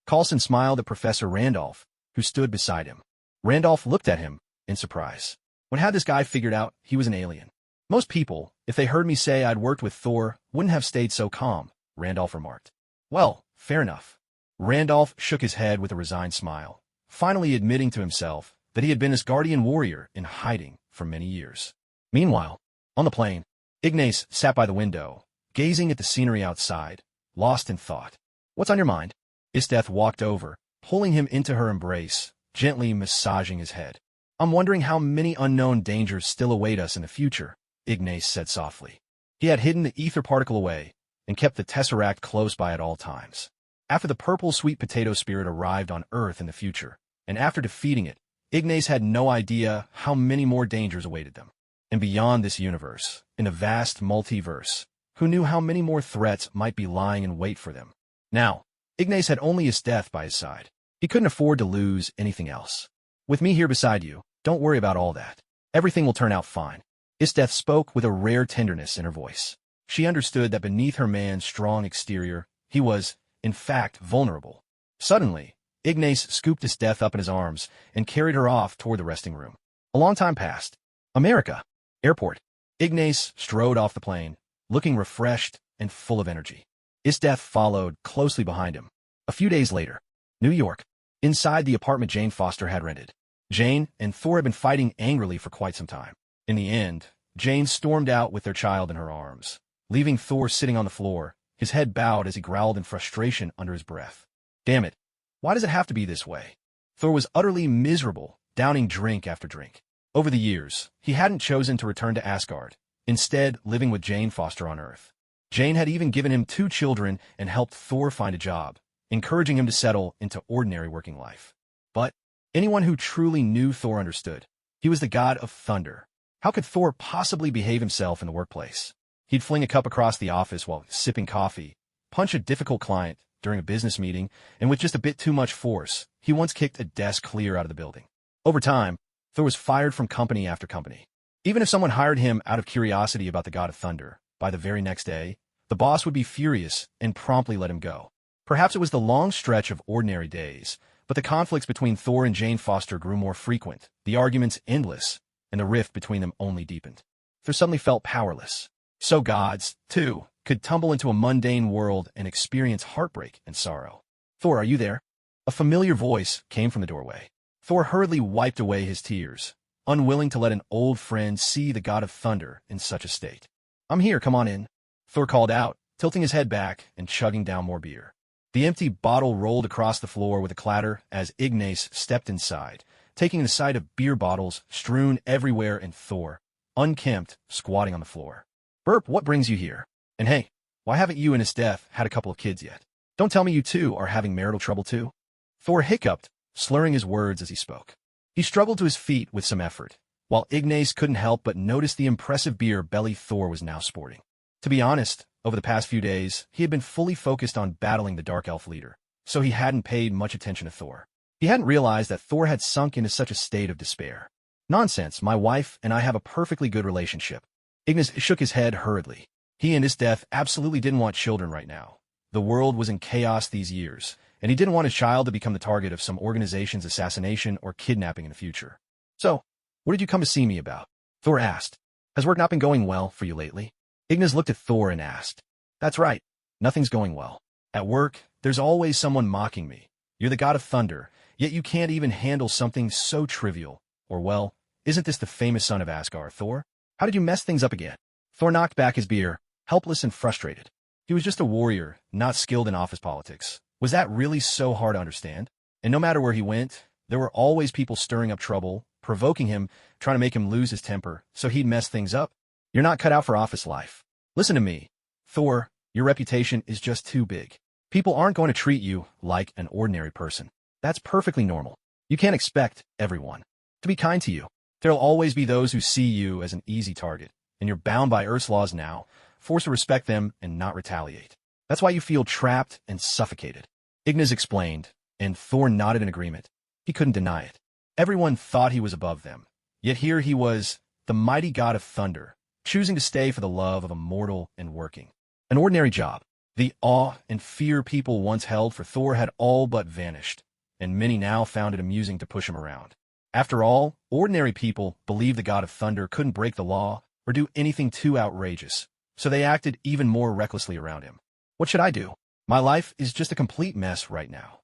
Coulson smiled at Professor Randolph, who stood beside him. Randolph looked at him in surprise. When had this guy figured out he was an alien? Most people, if they heard me say I'd worked with Thor, wouldn't have stayed so calm, Randolph remarked. Well, fair enough. Randolph shook his head with a resigned smile, finally admitting to himself that he had been Asgardian warrior in hiding for many years. Meanwhile, on the plane, Ignas sat by the window, gazing at the scenery outside, lost in thought. What's on your mind? Esdeath walked over, pulling him into her embrace, gently massaging his head. I'm wondering how many unknown dangers still await us in the future, Ignas said softly. He had hidden the ether particle away and kept the Tesseract close by at all times. After the purple sweet potato spirit arrived on Earth in the future, and after defeating it, Ignas had no idea how many more dangers awaited them. And beyond this universe, in a vast multiverse, who knew how many more threats might be lying in wait for them? Now, Ignas had only Esdeath by his side. He couldn't afford to lose anything else. With me here beside you, don't worry about all that. Everything will turn out fine. Esdeath spoke with a rare tenderness in her voice. She understood that beneath her man's strong exterior, he was, in fact, vulnerable. Suddenly, Ignas scooped Esdeath up in his arms and carried her off toward the resting room. A long time passed. America. Airport. Ignas strode off the plane, looking refreshed and full of energy. Esdeath followed closely behind him. A few days later, New York. Inside the apartment Jane Foster had rented. Jane and Thor had been fighting angrily for quite some time. In the end, Jane stormed out with their child in her arms, leaving Thor sitting on the floor, his head bowed as he growled in frustration under his breath. Damn it. Why does it have to be this way? Thor was utterly miserable, downing drink after drink. Over the years, he hadn't chosen to return to Asgard, instead living with Jane Foster on Earth. Jane had even given him 2 children and helped Thor find a job, encouraging him to settle into ordinary working life. But anyone who truly knew Thor understood. He was the god of thunder. How could Thor possibly behave himself in the workplace? He'd fling a cup across the office while sipping coffee, punch a difficult client during a business meeting, and with just a bit too much force, he once kicked a desk clear out of the building. Over time, Thor was fired from company after company. Even if someone hired him out of curiosity about the god of thunder, by the very next day, the boss would be furious and promptly let him go. Perhaps it was the long stretch of ordinary days, but the conflicts between Thor and Jane Foster grew more frequent, the arguments endless, and the rift between them only deepened. Thor suddenly felt powerless. So gods, too, could tumble into a mundane world and experience heartbreak and sorrow. Thor, are you there? A familiar voice came from the doorway. Thor hurriedly wiped away his tears, unwilling to let an old friend see the god of thunder in such a state. I'm here, come on in, Thor called out, tilting his head back and chugging down more beer. The empty bottle rolled across the floor with a clatter as Ignas stepped inside, taking the sight of beer bottles strewn everywhere and Thor, unkempt, squatting on the floor. Burp, what brings you here? And hey, why haven't you and Esdeath had a couple of kids yet? Don't tell me you two are having marital trouble too? Thor hiccuped, slurring his words as he spoke. He struggled to his feet with some effort, while Ignas couldn't help but notice the impressive beer belly Thor was now sporting. To be honest, over the past few days, he had been fully focused on battling the Dark Elf leader, so he hadn't paid much attention to Thor. He hadn't realized that Thor had sunk into such a state of despair. Nonsense, my wife and I have a perfectly good relationship. Ignas shook his head hurriedly. He and Esdeath absolutely didn't want children right now. The world was in chaos these years, and he didn't want his child to become the target of some organization's assassination or kidnapping in the future. So, what did you come to see me about? Thor asked. Has work not been going well for you lately? Ignas looked at Thor and asked. That's right. Nothing's going well. At work, there's always someone mocking me. You're the god of thunder, yet you can't even handle something so trivial. Or well, isn't this the famous son of Asgard, Thor? How did you mess things up again? Thor knocked back his beer, helpless and frustrated. He was just a warrior, not skilled in office politics. Was that really so hard to understand? And no matter where he went, there were always people stirring up trouble, provoking him, trying to make him lose his temper, so he'd mess things up. You're not cut out for office life. Listen to me, Thor, your reputation is just too big. People aren't going to treat you like an ordinary person. That's perfectly normal. You can't expect everyone to be kind to you. There'll always be those who see you as an easy target, and you're bound by Earth's laws now, forced to respect them and not retaliate. That's why you feel trapped and suffocated. Ignas explained, and Thor nodded in agreement. He couldn't deny it. Everyone thought he was above them, yet here he was, the mighty god of thunder, choosing to stay for the love of a mortal and working an ordinary job. The awe and fear people once held for Thor had all but vanished, and many now found it amusing to push him around. After all, ordinary people believed the god of thunder couldn't break the law or do anything too outrageous, so they acted even more recklessly around him. What should I do? My life is just a complete mess right now.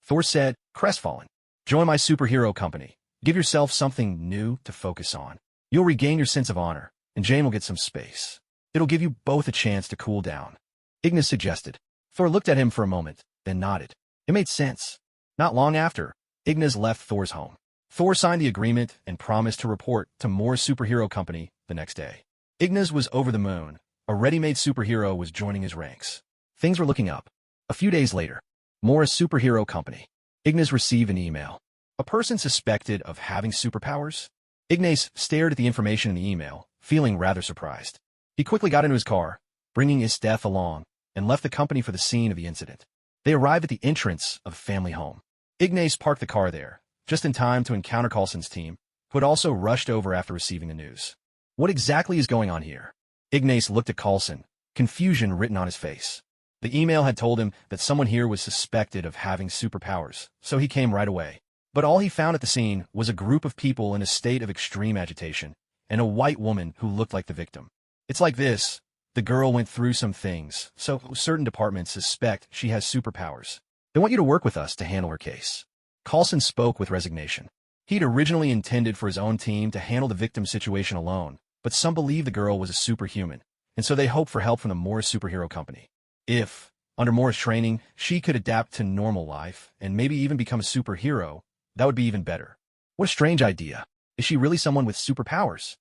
Thor said, crestfallen. Join my superhero company. Give yourself something new to focus on. You'll regain your sense of honor, and Jane will get some space. It'll give you both a chance to cool down. Ignas suggested. Thor looked at him for a moment, then nodded. It made sense. Not long after, Ignas left Thor's home. Thor signed the agreement and promised to report to Morra's superhero company the next day. Ignas was over the moon. A ready-made superhero was joining his ranks. Things were looking up. A few days later, Morra's superhero company. Ignas received an email. A person suspected of having superpowers? Ignas stared at the information in the email, feeling rather surprised. He quickly got into his car, bringing Esdeath along, and left the company for the scene of the incident. They arrived at the entrance of a family home. Ignas parked the car there, just in time to encounter Coulson's team, who had also rushed over after receiving the news. What exactly is going on here? Ignas looked at Coulson, confusion written on his face. The email had told him that someone here was suspected of having superpowers, so he came right away. But all he found at the scene was a group of people in a state of extreme agitation, and a white woman who looked like the victim. It's like this. The girl went through some things, so certain departments suspect she has superpowers. They want you to work with us to handle her case. Coulson spoke with resignation. He'd originally intended for his own team to handle the victim's situation alone, but some believe the girl was a superhuman, and so they hoped for help from the Morra superhero company. If, under Morra's training, she could adapt to normal life and maybe even become a superhero, that would be even better. What a strange idea. Is she really someone with superpowers?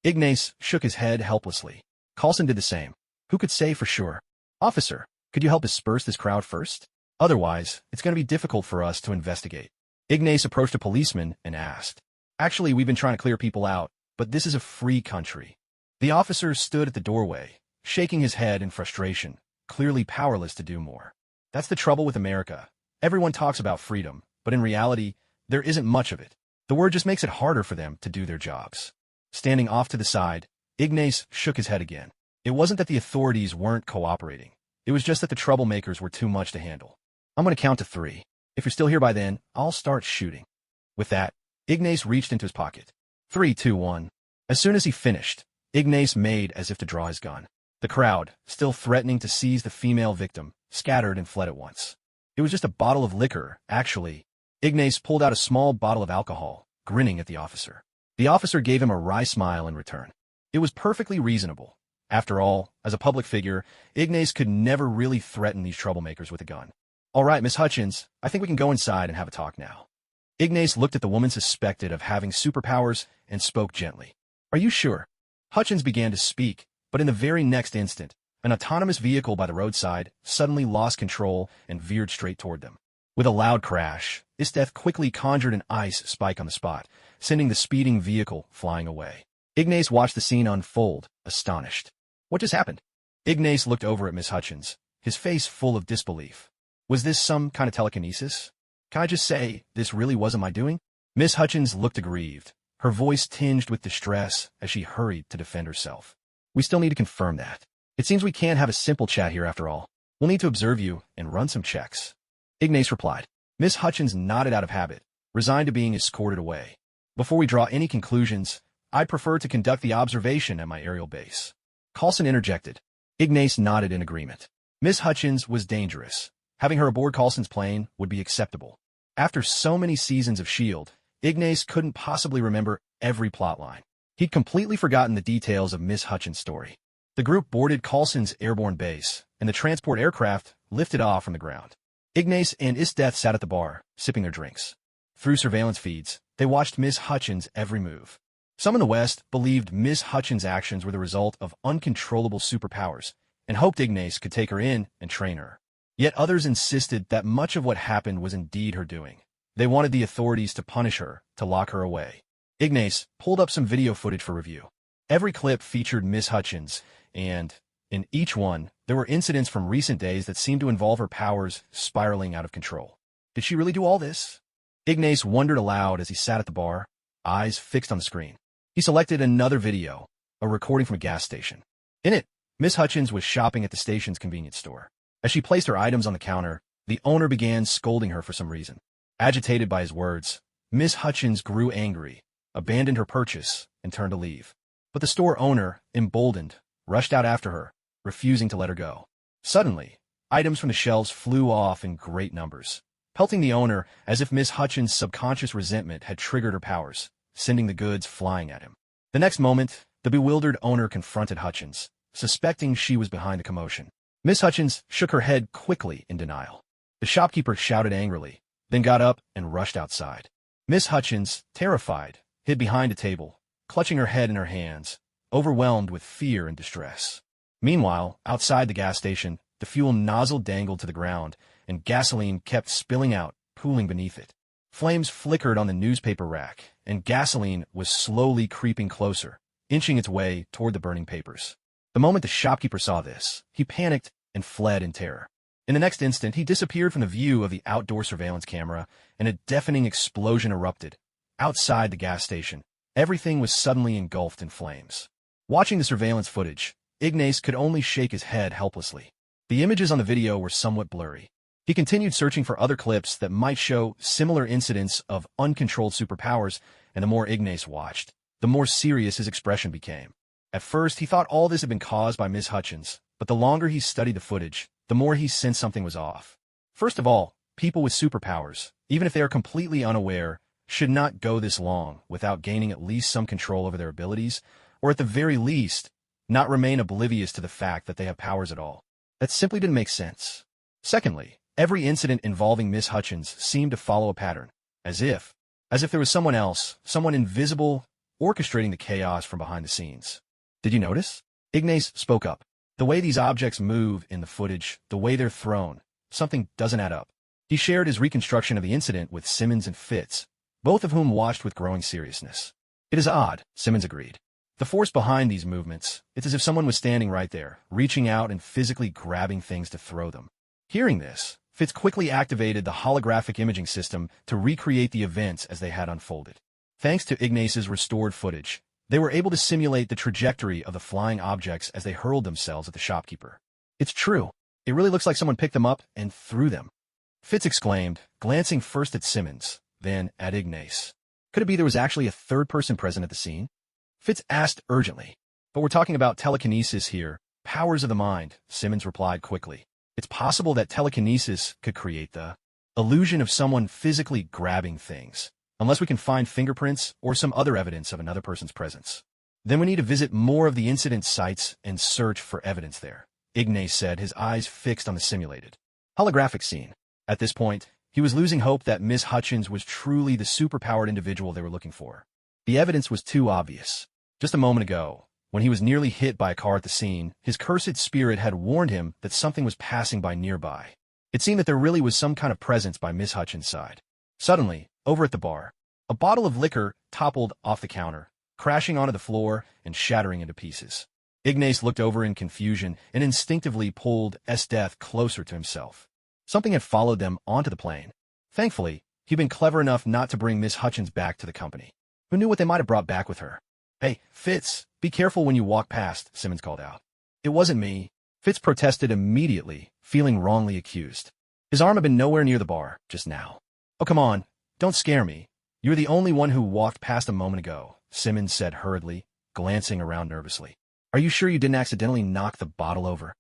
Ignas shook his head helplessly. Coulson did the same. Who could say for sure? Officer, could you help disperse this crowd first? Otherwise, it's going to be difficult for us to investigate. Ignas approached a policeman and asked. Actually, we've been trying to clear people out, but this is a free country. The officer stood at the doorway, shaking his head in frustration, clearly powerless to do more. That's the trouble with America. Everyone talks about freedom, but in reality, there isn't much of it. The word just makes it harder for them to do their jobs. Standing off to the side, Ignas shook his head again. It wasn't that the authorities weren't cooperating. It was just that the troublemakers were too much to handle. I'm going to count to 3. If you're still here by then, I'll start shooting. With that, Ignas reached into his pocket. 3, 2, 1. As soon as he finished, Ignas made as if to draw his gun. The crowd, still threatening to seize the female victim, scattered and fled at once. It was just a bottle of liquor, actually. Ignas pulled out a small bottle of alcohol, grinning at the officer. The officer gave him a wry smile in return. It was perfectly reasonable. After all, as a public figure, Ignas could never really threaten these troublemakers with a gun. All right, Miss Hutchins, I think we can go inside and have a talk now. Ignas looked at the woman suspected of having superpowers and spoke gently. Are you sure? Hutchins began to speak, but in the very next instant, An autonomous vehicle by the roadside suddenly lost control and veered straight toward them. With a loud crash, Esdeath quickly conjured an ice spike on the spot, sending the speeding vehicle flying away. Ignas watched the scene unfold, astonished. What just happened? Ignas looked over at Miss Hutchins, his face full of disbelief. Was this some kind of telekinesis? Can I just say, this really wasn't my doing? Miss Hutchins looked aggrieved, her voice tinged with distress as she hurried to defend herself. We still need to confirm that. It seems we can't have a simple chat here after all. We'll need to observe you and run some checks. Ignas replied. Miss Hutchins nodded out of habit, resigned to being escorted away. Before we draw any conclusions, I'd prefer to conduct the observation at my aerial base. Coulson interjected. Ignas nodded in agreement. Miss Hutchins was dangerous. Having her aboard Coulson's plane would be acceptable. After so many seasons of S.H.I.E.L.D., Ignas couldn't possibly remember every plotline. He'd completely forgotten the details of Miss Hutchins' story. The group boarded Coulson's airborne base, and the transport aircraft lifted off from the ground. Ignas and Esdeath sat at the bar, sipping their drinks. Through surveillance feeds, they watched Miss Hutchins' every move. Some in the West believed Miss Hutchins' actions were the result of uncontrollable superpowers, and hoped Ignas could take her in and train her. Yet others insisted that much of what happened was indeed her doing. They wanted the authorities to punish her, to lock her away. Ignas pulled up some video footage for review. Every clip featured Miss Hutchins, and, in each one, there were incidents from recent days that seemed to involve her powers spiraling out of control. Did she really do all this? Ignas wondered aloud as he sat at the bar, eyes fixed on the screen. He selected another video, a recording from a gas station. In it, Miss Hutchins was shopping at the station's convenience store. As she placed her items on the counter, the owner began scolding her for some reason. Agitated by his words, Miss Hutchins grew angry, abandoned her purchase, and turned to leave. But the store owner, emboldened, rushed out after her, refusing to let her go. Suddenly, items from the shelves flew off in great numbers, pelting the owner as if Miss Hutchins' subconscious resentment had triggered her powers, sending the goods flying at him. The next moment, the bewildered owner confronted Hutchins, suspecting she was behind the commotion. Miss Hutchins shook her head quickly in denial. The shopkeeper shouted angrily, then got up and rushed outside. Miss Hutchins, terrified, hid behind a table, clutching her head in her hands, overwhelmed with fear and distress. Meanwhile, outside the gas station, the fuel nozzle dangled to the ground, and gasoline kept spilling out, pooling beneath it. Flames flickered on the newspaper rack, and gasoline was slowly creeping closer, inching its way toward the burning papers. The moment the shopkeeper saw this, he panicked and fled in terror. In the next instant, he disappeared from the view of the outdoor surveillance camera, and a deafening explosion erupted. Outside the gas station, everything was suddenly engulfed in flames. Watching the surveillance footage, Ignas could only shake his head helplessly. The images on the video were somewhat blurry. He continued searching for other clips that might show similar incidents of uncontrolled superpowers, and the more Ignas watched, the more serious his expression became. At first, he thought all this had been caused by Miss Hutchins, but the longer he studied the footage, the more he sensed something was off. First of all, people with superpowers, even if they are completely unaware, should not go this long without gaining at least some control over their abilities, or at the very least, not remain oblivious to the fact that they have powers at all. That simply didn't make sense. Secondly, every incident involving Miss Hutchins seemed to follow a pattern, as if there was someone else, someone invisible, orchestrating the chaos from behind the scenes. Did you notice? Ignas spoke up. The way these objects move in the footage, the way they're thrown, something doesn't add up. He shared his reconstruction of the incident with Simmons and Fitz, both of whom watched with growing seriousness. It is odd, Simmons agreed. The force behind these movements, it's as if someone was standing right there, reaching out and physically grabbing things to throw them. Hearing this, Fitz quickly activated the holographic imaging system to recreate the events as they had unfolded. Thanks to Ignas's restored footage, they were able to simulate the trajectory of the flying objects as they hurled themselves at the shopkeeper. It's true. It really looks like someone picked them up and threw them. Fitz exclaimed, glancing first at Simmons, then at Ignas. Could it be there was actually a third person present at the scene? Fitz asked urgently. But we're talking about telekinesis here, powers of the mind, Simmons replied quickly. It's possible that telekinesis could create the illusion of someone physically grabbing things, unless we can find fingerprints or some other evidence of another person's presence. Then we need to visit more of the incident sites and search for evidence there, Ignas said, his eyes fixed on the simulated holographic scene. At this point, he was losing hope that Miss Hutchins was truly the superpowered individual they were looking for. The evidence was too obvious. Just a moment ago, When he was nearly hit by a car at the scene, his cursed spirit had warned him that something was passing by nearby. It seemed that there really was some kind of presence by Miss Hutchins' side. Suddenly, over at the bar, a bottle of liquor toppled off the counter, crashing onto the floor and shattering into pieces. Ignas looked over in confusion and instinctively pulled Esdeath closer to himself. Something had followed them onto the plane. Thankfully, he'd been clever enough not to bring Miss Hutchins back to the company. Who knew what they might have brought back with her? "Hey, Fitz, be careful when you walk past," Simmons called out. "It wasn't me." Fitz protested immediately, feeling wrongly accused. His arm had been nowhere near the bar just now. "Oh, come on, don't scare me. You're the only one who walked past a moment ago," Simmons said hurriedly, glancing around nervously. "Are you sure you didn't accidentally knock the bottle over?"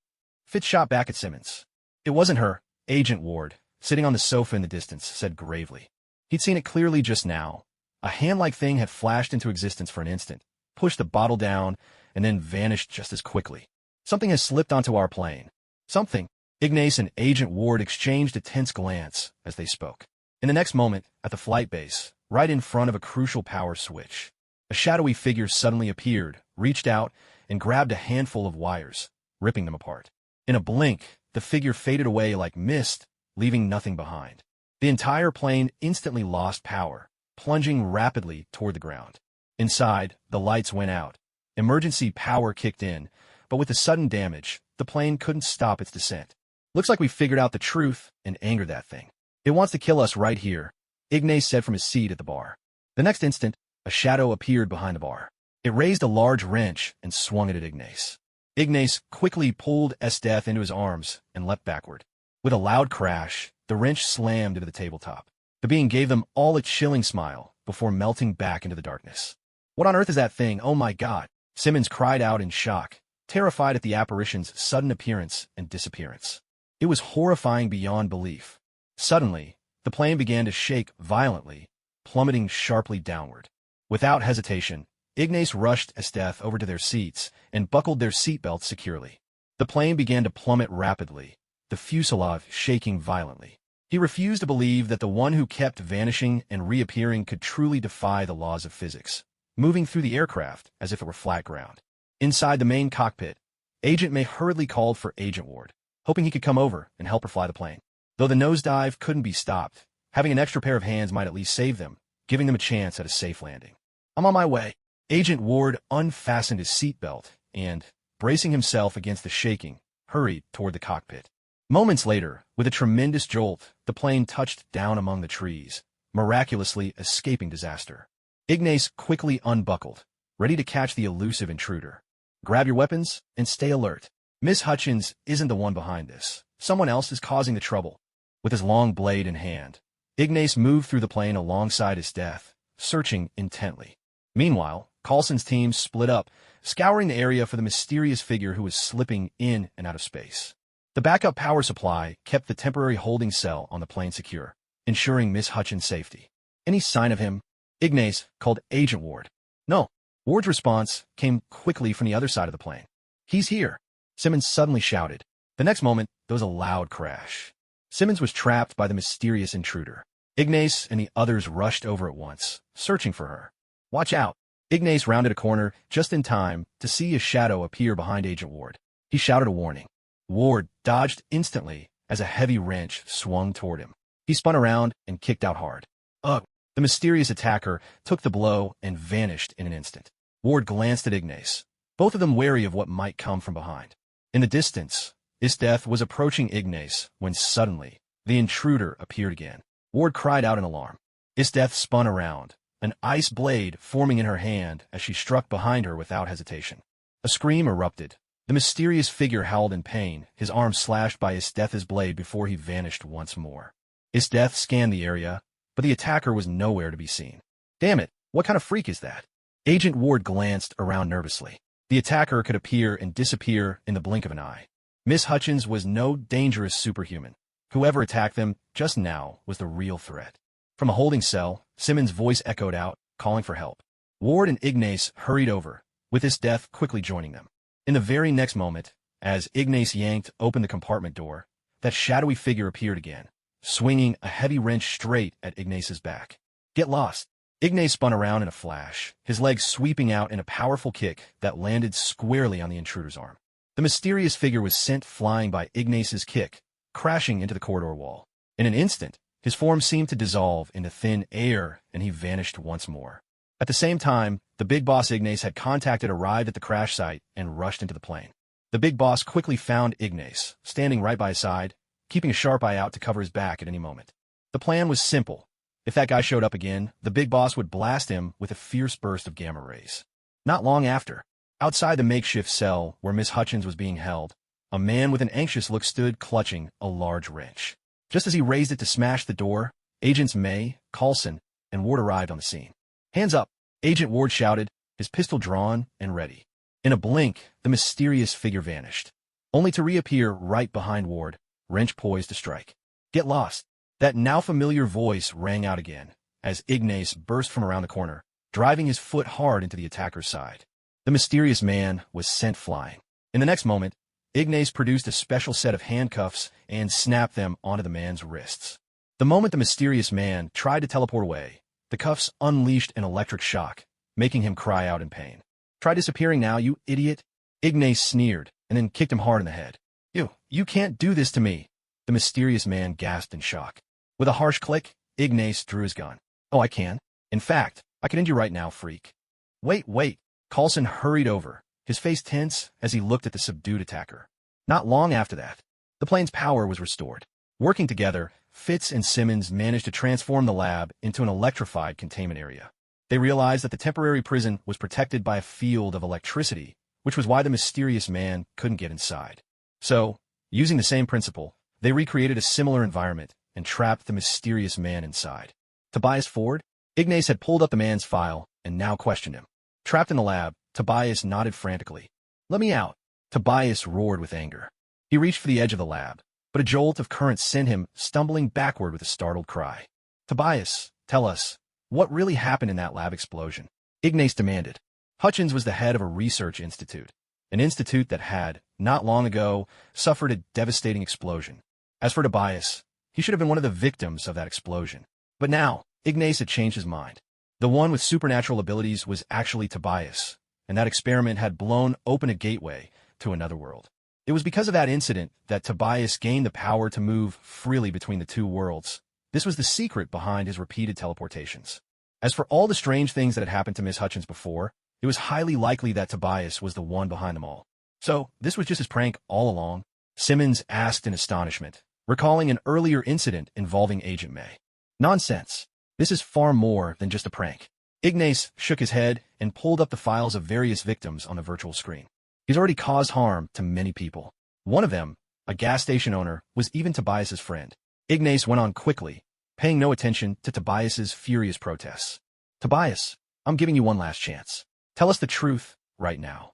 Fitz shot back at Simmons. "It wasn't her," Agent Ward, sitting on the sofa in the distance, said gravely. He'd seen it clearly just now. A hand-like thing had flashed into existence for an instant, pushed the bottle down, and then vanished just as quickly. "Something has slipped onto our plane." "Something?" Ignas and Agent Ward exchanged a tense glance as they spoke. In the next moment, at the flight base, right in front of a crucial power switch, a shadowy figure suddenly appeared, reached out, and grabbed a handful of wires, ripping them apart. In a blink, the figure faded away like mist, leaving nothing behind. The entire plane instantly lost power, plunging rapidly toward the ground. Inside, the lights went out. Emergency power kicked in, but with the sudden damage, the plane couldn't stop its descent. "Looks like we figured out the truth and angered that thing. It wants to kill us right here," Ignas said from his seat at the bar. The next instant, a shadow appeared behind the bar. It raised a large wrench and swung it at Ignas. Ignas quickly pulled Esdeath into his arms and leapt backward. With a loud crash, the wrench slammed into the tabletop. The being gave them all a chilling smile before melting back into the darkness. "What on earth is that thing? Oh my God!" Simmons cried out in shock, terrified at the apparition's sudden appearance and disappearance. It was horrifying beyond belief. Suddenly, the plane began to shake violently, plummeting sharply downward. Without hesitation, Ignas rushed Esdeath over to their seats and buckled their seatbelts securely. The plane began to plummet rapidly, the fuselage shaking violently. He refused to believe that the one who kept vanishing and reappearing could truly defy the laws of physics, moving through the aircraft as if it were flat ground. Inside the main cockpit, Agent May hurriedly called for Agent Ward, hoping he could come over and help her fly the plane. Though the nosedive couldn't be stopped, having an extra pair of hands might at least save them, giving them a chance at a safe landing. "I'm on my way." Agent Ward unfastened his seatbelt and, bracing himself against the shaking, hurried toward the cockpit. Moments later, with a tremendous jolt, the plane touched down among the trees, miraculously escaping disaster. Ignas quickly unbuckled, ready to catch the elusive intruder. "Grab your weapons and stay alert. Miss Hutchins isn't the one behind this. Someone else is causing the trouble." With his long blade in hand, Ignas moved through the plane alongside Esdeath, searching intently. Meanwhile, Coulson's team split up, scouring the area for the mysterious figure who was slipping in and out of space. The backup power supply kept the temporary holding cell on the plane secure, ensuring Miss Hutchins' safety. "Any sign of him?" Ignas called Agent Ward. "No." Ward's response came quickly from the other side of the plane. "He's here," Simmons suddenly shouted. The next moment, there was a loud crash. Simmons was trapped by the mysterious intruder. Ignas and the others rushed over at once, searching for her. "Watch out!" Ignas rounded a corner just in time to see a shadow appear behind Agent Ward. He shouted a warning. Ward dodged instantly as a heavy wrench swung toward him. He spun around and kicked out hard. Ugh! The mysterious attacker took the blow and vanished in an instant. Ward glanced at Ignas, both of them wary of what might come from behind. In the distance, Esdeath was approaching Ignas when suddenly the intruder appeared again. Ward cried out in alarm. Esdeath spun around, an ice blade forming in her hand as she struck behind her without hesitation. A scream erupted. The mysterious figure howled in pain, his arm slashed by Esdeath's blade before he vanished once more. Esdeath scanned the area, but the attacker was nowhere to be seen. Damn it, what kind of freak is that? Agent Ward glanced around nervously. The attacker could appear and disappear in the blink of an eye. Miss Hutchins was no dangerous superhuman. Whoever attacked them just now was the real threat. From a holding cell, Simmons' voice echoed out, calling for help. Ward and Ignas hurried over, with Esdeath quickly joining them. In the very next moment, as Ignas yanked open the compartment door, that shadowy figure appeared again, swinging a heavy wrench straight at Ignas's back. "Get lost!" Ignas spun around in a flash, his legs sweeping out in a powerful kick that landed squarely on the intruder's arm. The mysterious figure was sent flying by Ignas's kick, crashing into the corridor wall. In an instant, his form seemed to dissolve into thin air, and he vanished once more. At the same time, the big boss Ignas had contacted arrived at the crash site and rushed into the plane. The big boss quickly found Ignas, standing right by his side, keeping a sharp eye out to cover his back at any moment. The plan was simple. If that guy showed up again, the big boss would blast him with a fierce burst of gamma rays. Not long after, outside the makeshift cell where Miss Hutchins was being held, a man with an anxious look stood clutching a large wrench. Just as he raised it to smash the door, Agents May, Coulson, and Ward arrived on the scene. "Hands up!" Agent Ward shouted, his pistol drawn and ready. In a blink, the mysterious figure vanished, only to reappear right behind Ward, wrench poised to strike. "Get lost!" That now familiar voice rang out again, as Ignas burst from around the corner, driving his foot hard into the attacker's side. The mysterious man was sent flying. In the next moment, Ignas produced a special set of handcuffs and snapped them onto the man's wrists. The moment the mysterious man tried to teleport away, the cuffs unleashed an electric shock, making him cry out in pain. "Try disappearing now, you idiot!" Ignas sneered, and then kicked him hard in the head. You can't do this to me!" The mysterious man gasped in shock. With a harsh click, Ignas drew his gun. "Oh, I can. In fact, I can end you right now, freak." Wait. Coulson hurried over, his face tense as he looked at the subdued attacker. Not long after that, the plane's power was restored. Working together, Fitz and Simmons managed to transform the lab into an electrified containment area. They realized that the temporary prison was protected by a field of electricity, which was why the mysterious man couldn't get inside. So, using the same principle, they recreated a similar environment and trapped the mysterious man inside. Tobias Ford? Ignas had pulled up the man's file and now questioned him. Trapped in the lab, Tobias nodded frantically. "Let me out!" Tobias roared with anger. He reached for the edge of the lab, but a jolt of current sent him stumbling backward with a startled cry. "Tobias, tell us, what really happened in that lab explosion?" Ignas demanded. Hutchins was the head of a research institute, an institute that had, not long ago, suffered a devastating explosion. As for Tobias, he should have been one of the victims of that explosion. But now, Ignas had changed his mind. The one with supernatural abilities was actually Tobias, and that experiment had blown open a gateway to another world. It was because of that incident that Tobias gained the power to move freely between the two worlds. This was the secret behind his repeated teleportations. As for all the strange things that had happened to Miss Hutchins before, it was highly likely that Tobias was the one behind them all. So, this was just his prank all along? Simmons asked in astonishment, recalling an earlier incident involving Agent May. "Nonsense. This is far more than just a prank." Ignas shook his head and pulled up the files of various victims on the virtual screen. He's already caused harm to many people. One of them, a gas station owner, was even Tobias's friend. Ignas went on quickly, paying no attention to Tobias's furious protests. "Tobias, I'm giving you one last chance. Tell us the truth right now."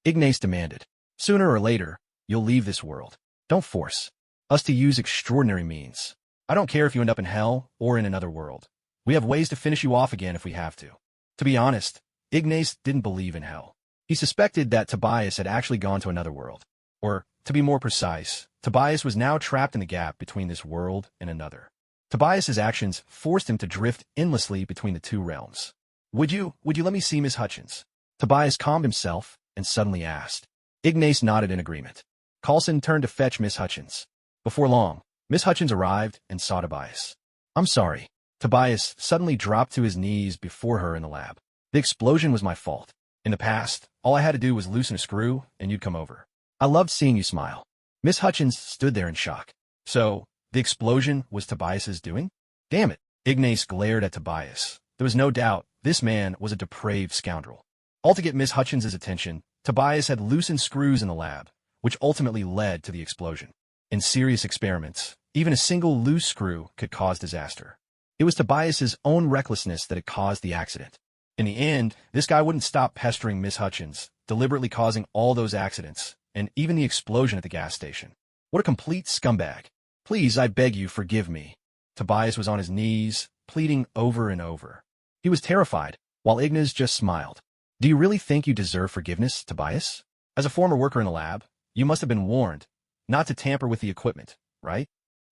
Ignas demanded. "Sooner or later, you'll leave this world. Don't force us to use extraordinary means. I don't care if you end up in hell or in another world. We have ways to finish you off again if we have to." To be honest, Ignas didn't believe in hell. He suspected that Tobias had actually gone to another world. Or, to be more precise, Tobias was now trapped in the gap between this world and another. Tobias's actions forced him to drift endlessly between the two realms. Would you let me see Miss Hutchins?" Tobias calmed himself and suddenly asked. Ignas nodded in agreement. Coulson turned to fetch Miss Hutchins. Before long, Miss Hutchins arrived and saw Tobias. "I'm sorry." Tobias suddenly dropped to his knees before her in the lab. "The explosion was my fault. In the past, all I had to do was loosen a screw, and you'd come over. I loved seeing you smile." Miss Hutchins stood there in shock. "So, the explosion was Tobias's doing?" "Damn it." Ignas glared at Tobias. There was no doubt this man was a depraved scoundrel. All to get Miss Hutchins' attention, Tobias had loosened screws in the lab, which ultimately led to the explosion. In serious experiments, even a single loose screw could cause disaster. It was Tobias's own recklessness that had caused the accident. In the end, this guy wouldn't stop pestering Miss Hutchins, deliberately causing all those accidents, and even the explosion at the gas station. What a complete scumbag. "Please, I beg you, forgive me." Tobias was on his knees, pleading over and over. He was terrified, while Ignas just smiled. "Do you really think you deserve forgiveness, Tobias? As a former worker in the lab, you must have been warned not to tamper with the equipment, right?"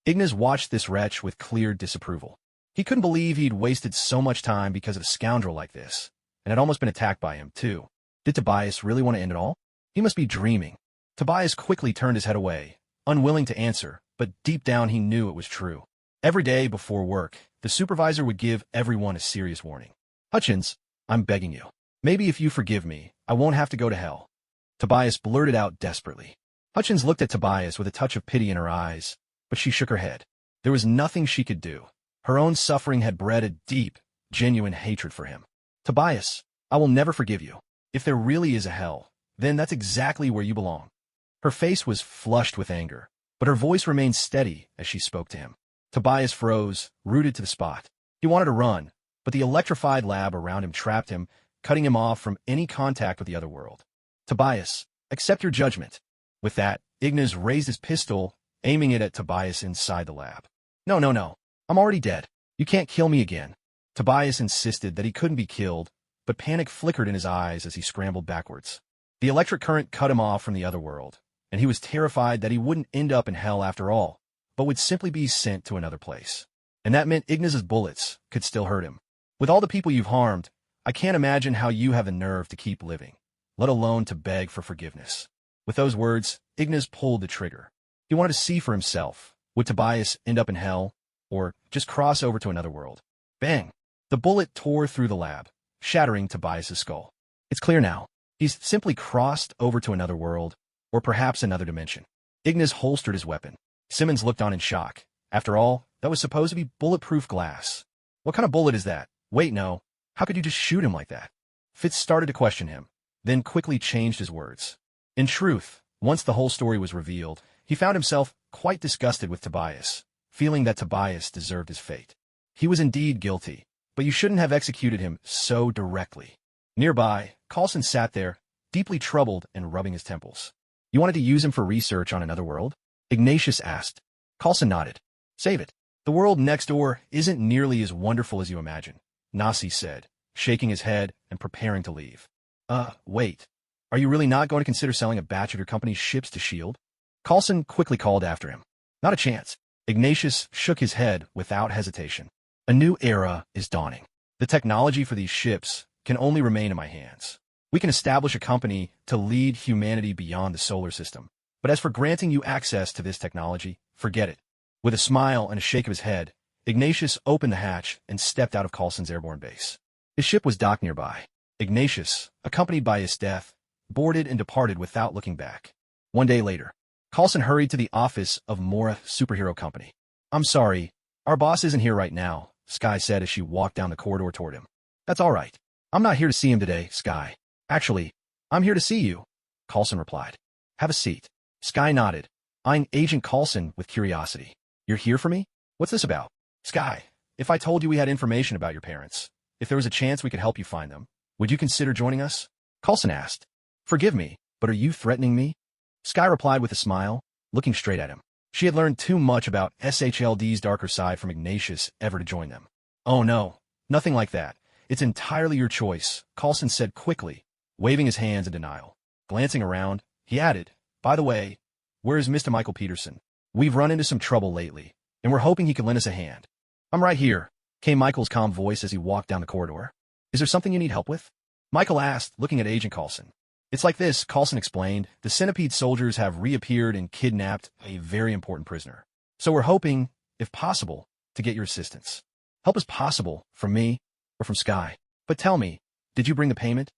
Ignas watched this wretch with clear disapproval. He couldn't believe he'd wasted so much time because of a scoundrel like this, and had almost been attacked by him, too. Did Tobias really want to end it all? He must be dreaming. Tobias quickly turned his head away, unwilling to answer, but deep down he knew it was true. Every day before work, the supervisor would give everyone a serious warning. Hutchins, I'm begging you. Maybe if you forgive me, I won't have to go to hell. Tobias blurted out desperately. Hutchins looked at Tobias with a touch of pity in her eyes, but she shook her head. There was nothing she could do. Her own suffering had bred a deep, genuine hatred for him. Tobias, I will never forgive you. If there really is a hell, then that's exactly where you belong. Her face was flushed with anger, but her voice remained steady as she spoke to him. Tobias froze, rooted to the spot. He wanted to run, but the electrified lab around him trapped him, cutting him off from any contact with the other world. Tobias, accept your judgment. With that, Ignas raised his pistol, aiming it at Tobias inside the lab. No, no, no. I'm already dead. You can't kill me again. Tobias insisted that he couldn't be killed, but panic flickered in his eyes as he scrambled backwards. The electric current cut him off from the other world, and he was terrified that he wouldn't end up in hell after all, but would simply be sent to another place. And that meant Ignas's bullets could still hurt him. With all the people you've harmed, I can't imagine how you have the nerve to keep living, let alone to beg for forgiveness. With those words, Ignas pulled the trigger. He wanted to see for himself. Would Tobias end up in hell, or just cross over to another world? Bang! The bullet tore through the lab, shattering Tobias's skull. It's clear now. He's simply crossed over to another world, or perhaps another dimension. Ignas holstered his weapon. Simmons looked on in shock. After all, that was supposed to be bulletproof glass. What kind of bullet is that? Wait, no. How could you just shoot him like that? Fitz started to question him, then quickly changed his words. In truth, once the whole story was revealed, he found himself quite disgusted with Tobias, feeling that Tobias deserved his fate. He was indeed guilty, but you shouldn't have executed him so directly. Nearby, Coulson sat there, deeply troubled and rubbing his temples. You wanted to use him for research on another world? Ignatius asked. Coulson nodded. Save it. The world next door isn't nearly as wonderful as you imagine, Nasi said, shaking his head and preparing to leave. Wait. Are you really not going to consider selling a batch of your company's ships to S.H.I.E.L.D.? Coulson quickly called after him. Not a chance. Ignatius shook his head without hesitation. A new era is dawning. The technology for these ships can only remain in my hands. We can establish a company to lead humanity beyond the solar system. But as for granting you access to this technology, forget it. With a smile and a shake of his head, Ignatius opened the hatch and stepped out of Coulson's airborne base. His ship was docked nearby. Ignatius, accompanied by Esdeath, boarded and departed without looking back. One day later, Coulson hurried to the office of Morra Superhero Company. I'm sorry, our boss isn't here right now, Skye said as she walked down the corridor toward him. That's all right. I'm not here to see him today, Skye. Actually, I'm here to see you, Coulson replied. Have a seat. Skye nodded, eyeing Agent Coulson with curiosity. You're here for me? What's this about? Skye, if I told you we had information about your parents, if there was a chance we could help you find them, would you consider joining us? Coulson asked. Forgive me, but are you threatening me? Skye replied with a smile, looking straight at him. She had learned too much about SHLD's darker side from Ignatius ever to join them. Oh no, nothing like that. It's entirely your choice, Coulson said quickly, waving his hands in denial. Glancing around, he added, By the way, where is Mr. Michael Peterson? We've run into some trouble lately, and we're hoping he can lend us a hand. I'm right here, came Michael's calm voice as he walked down the corridor. Is there something you need help with? Michael asked, looking at Agent Coulson. It's like this, Coulson explained. The Centipede soldiers have reappeared and kidnapped a very important prisoner. So we're hoping, if possible, to get your assistance. Help is possible, from me, or from Skye. But tell me, did you bring the payment?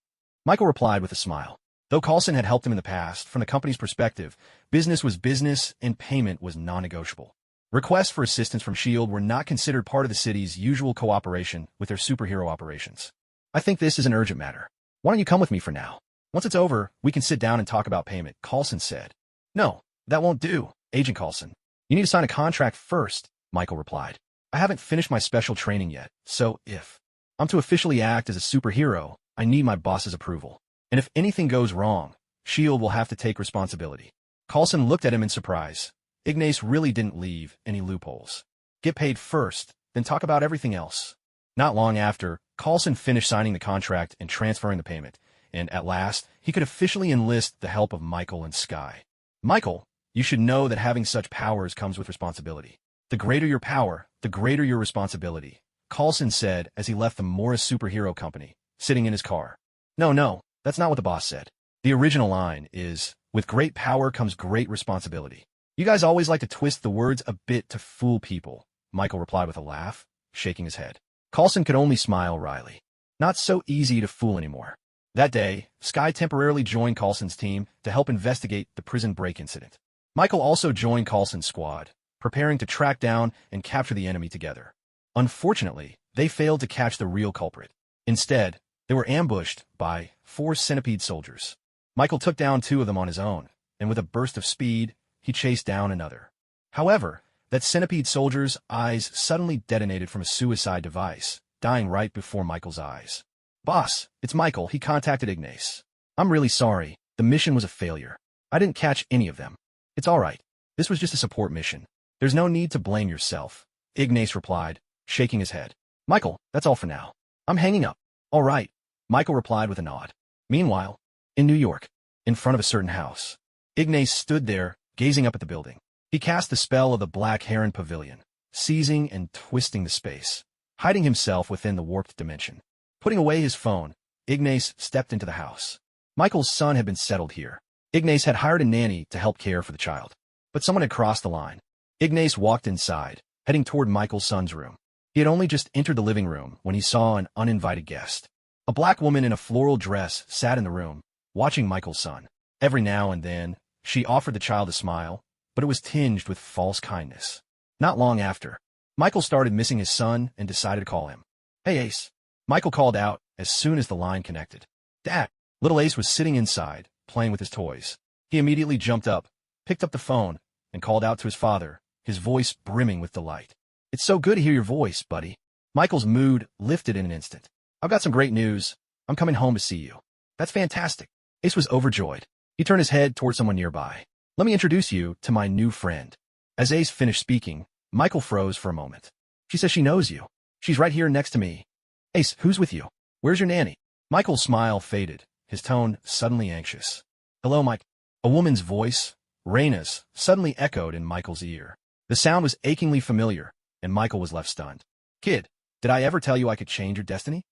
Michael replied with a smile. Though Coulson had helped him in the past, from the company's perspective, business was business and payment was non-negotiable. Requests for assistance from S.H.I.E.L.D. were not considered part of the city's usual cooperation with their superhero operations. I think this is an urgent matter. Why don't you come with me for now? Once it's over, we can sit down and talk about payment, Coulson said. No, that won't do, Agent Coulson. You need to sign a contract first, Michael replied. I haven't finished my special training yet, so if I'm to officially act as a superhero, I need my boss's approval. And if anything goes wrong, S.H.I.E.L.D. will have to take responsibility. Coulson looked at him in surprise. Ignace really didn't leave any loopholes. Get paid first, then talk about everything else. Not long after, Coulson finished signing the contract and transferring the payment, and at last, he could officially enlist the help of Michael and Skye. Michael, you should know that having such powers comes with responsibility. The greater your power, the greater your responsibility, Coulson said as he left the Morra superhero company, sitting in his car. No, that's not what the boss said. The original line is, with great power comes great responsibility. You guys always like to twist the words a bit to fool people, Michael replied with a laugh, shaking his head. Coulson could only smile wryly. Not so easy to fool anymore. That day, Skye temporarily joined Coulson's team to help investigate the prison break incident. Michael also joined Coulson's squad, preparing to track down and capture the enemy together. Unfortunately, they failed to catch the real culprit. Instead, they were ambushed by 4 centipede soldiers. Michael took down 2 of them on his own, and with a burst of speed, he chased down another. However, that centipede soldier's eyes suddenly detonated from a suicide device, dying right before Michael's eyes. Boss, it's Michael. He contacted Ignas. I'm really sorry. The mission was a failure. I didn't catch any of them. It's all right. This was just a support mission. There's no need to blame yourself, Ignas replied, shaking his head. Michael, that's all for now. I'm hanging up. All right, Michael replied with a nod. Meanwhile, in New York, in front of a certain house, Ignas stood there, gazing up at the building. He cast the spell of the Black Heron Pavilion, seizing and twisting the space, hiding himself within the warped dimension. Putting away his phone, Ignas stepped into the house. Michael's son had been settled here. Ignas had hired a nanny to help care for the child. But someone had crossed the line. Ignas walked inside, heading toward Michael's son's room. He had only just entered the living room when he saw an uninvited guest. A black woman in a floral dress sat in the room, watching Michael's son. Every now and then, she offered the child a smile, but it was tinged with false kindness. Not long after, Michael started missing his son and decided to call him. Hey, Ace. Michael called out as soon as the line connected. Dad. Little Ace was sitting inside, playing with his toys. He immediately jumped up, picked up the phone, and called out to his father, his voice brimming with delight. It's so good to hear your voice, buddy. Michael's mood lifted in an instant. I've got some great news. I'm coming home to see you. That's fantastic. Ace was overjoyed. He turned his head toward someone nearby. Let me introduce you to my new friend. As Ace finished speaking, Michael froze for a moment. She says she knows you. She's right here next to me. Ace, who's with you? Where's your nanny? Michael's smile faded, his tone suddenly anxious. Hello, Mike. A woman's voice, Raina's, suddenly echoed in Michael's ear. The sound was achingly familiar, and Michael was left stunned. Kid, did I ever tell you I could change your destiny?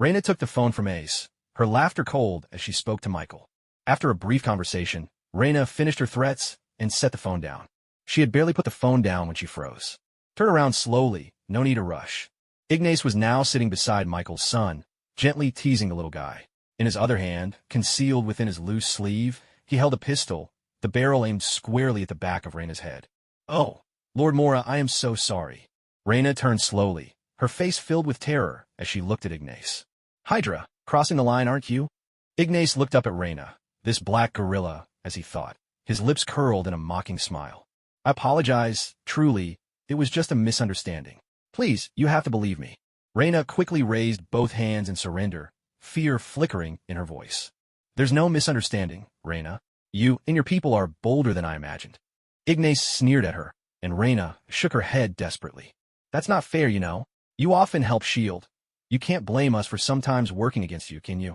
Raina took the phone from Ace, her laughter cold as she spoke to Michael. After a brief conversation, Raina finished her threats and set the phone down. She had barely put the phone down when she froze. Turn around slowly, no need to rush. Ignas was now sitting beside Michael's son, gently teasing the little guy. In his other hand, concealed within his loose sleeve, he held a pistol, the barrel aimed squarely at the back of Raina's head. Oh, Lord Morra, I am so sorry. Raina turned slowly, her face filled with terror as she looked at Ignas. Hydra, crossing the line, aren't you? Ignas looked up at Raina, this black gorilla, as he thought, his lips curled in a mocking smile. I apologize, truly, it was just a misunderstanding. Please, you have to believe me. Raina quickly raised both hands in surrender, fear flickering in her voice. There's no misunderstanding, Raina. You and your people are bolder than I imagined. Ignas sneered at her, and Raina shook her head desperately. That's not fair, you know. You often help S.H.I.E.L.D. You can't blame us for sometimes working against you, can you?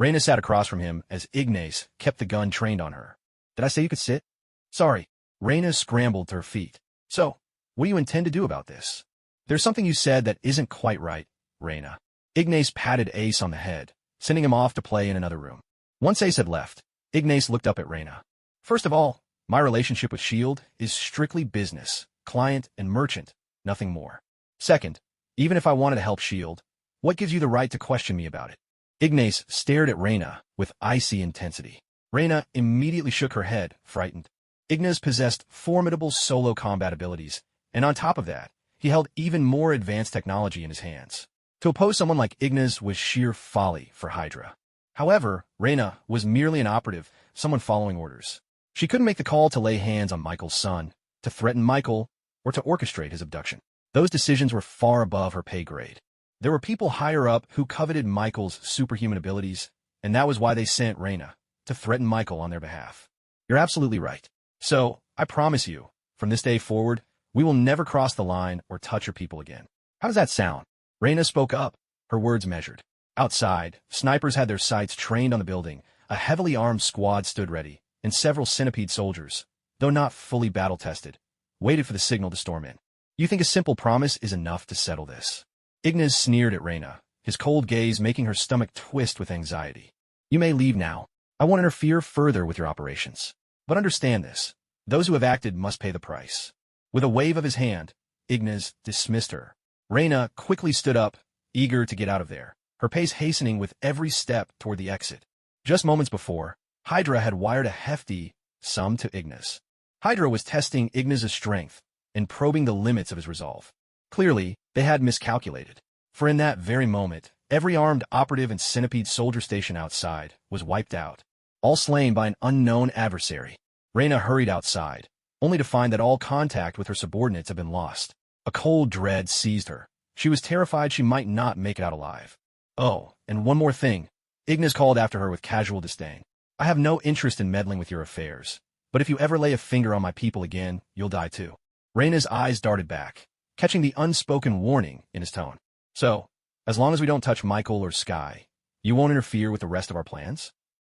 Raina sat across from him as Ignas kept the gun trained on her. Did I say you could sit? Sorry. Raina scrambled to her feet. So, what do you intend to do about this? There's something you said that isn't quite right, Raina. Ignas patted Ace on the head, sending him off to play in another room. Once Ace had left, Ignas looked up at Raina. First of all, my relationship with S.H.I.E.L.D. is strictly business, client and merchant, nothing more. Second, even if I wanted to help S.H.I.E.L.D., what gives you the right to question me about it? Ignas stared at Raina with icy intensity. Raina immediately shook her head, frightened. Ignas possessed formidable solo combat abilities, and on top of that, he held even more advanced technology in his hands. To oppose someone like Ignas was sheer folly for Hydra. However, Raina was merely an operative, someone following orders. She couldn't make the call to lay hands on Michael's son, to threaten Michael, or to orchestrate his abduction. Those decisions were far above her pay grade. There were people higher up who coveted Michael's superhuman abilities, and that was why they sent Raina to threaten Michael on their behalf. You're absolutely right. So, I promise you, from this day forward, we will never cross the line or touch your people again. How does that sound? Raina spoke up, her words measured. Outside, snipers had their sights trained on the building, a heavily armed squad stood ready, and several centipede soldiers, though not fully battle-tested, waited for the signal to storm in. You think a simple promise is enough to settle this? Ignas sneered at Reyna, his cold gaze making her stomach twist with anxiety. You may leave now. I won't interfere further with your operations. But understand this. Those who have acted must pay the price. With a wave of his hand, Ignas dismissed her. Reyna quickly stood up, eager to get out of there, her pace hastening with every step toward the exit. Just moments before, Hydra had wired a hefty sum to Ignas. Hydra was testing Ignas' strength and probing the limits of his resolve. Clearly, they had miscalculated, for in that very moment, every armed operative and centipede soldier station outside was wiped out, all slain by an unknown adversary. Reyna hurried outside, only to find that all contact with her subordinates had been lost. A cold dread seized her. She was terrified she might not make it out alive. Oh, and one more thing. Ignas called after her with casual disdain. I have no interest in meddling with your affairs, but if you ever lay a finger on my people again, you'll die too. Reyna's eyes darted back, catching the unspoken warning in his tone. So, as long as we don't touch Michael or Sky, you won't interfere with the rest of our plans?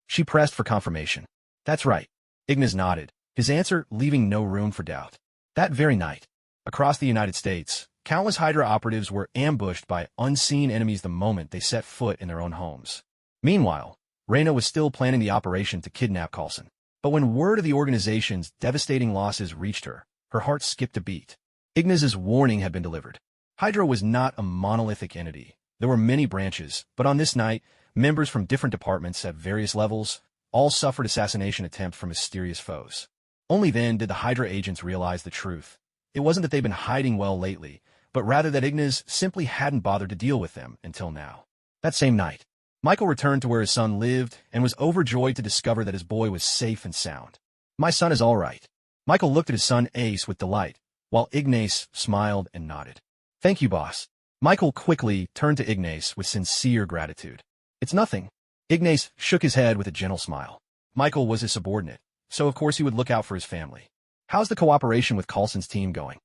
She pressed for confirmation. That's right. Ignas nodded, his answer leaving no room for doubt. That very night, across the United States, countless Hydra operatives were ambushed by unseen enemies the moment they set foot in their own homes. Meanwhile, Reyna was still planning the operation to kidnap Coulson. But when word of the organization's devastating losses reached her, her heart skipped a beat. Ignas' warning had been delivered. Hydra was not a monolithic entity. There were many branches, but on this night, members from different departments at various levels all suffered assassination attempts from mysterious foes. Only then did the Hydra agents realize the truth. It wasn't that they'd been hiding well lately, but rather that Ignas simply hadn't bothered to deal with them until now. That same night, Michael returned to where his son lived and was overjoyed to discover that his boy was safe and sound. My son is all right. Michael looked at his son Ace with delight, while Ignas smiled and nodded. Thank you, boss. Michael quickly turned to Ignas with sincere gratitude. It's nothing. Ignas shook his head with a gentle smile. Michael was his subordinate, so of course he would look out for his family. How's the cooperation with Coulson's team going?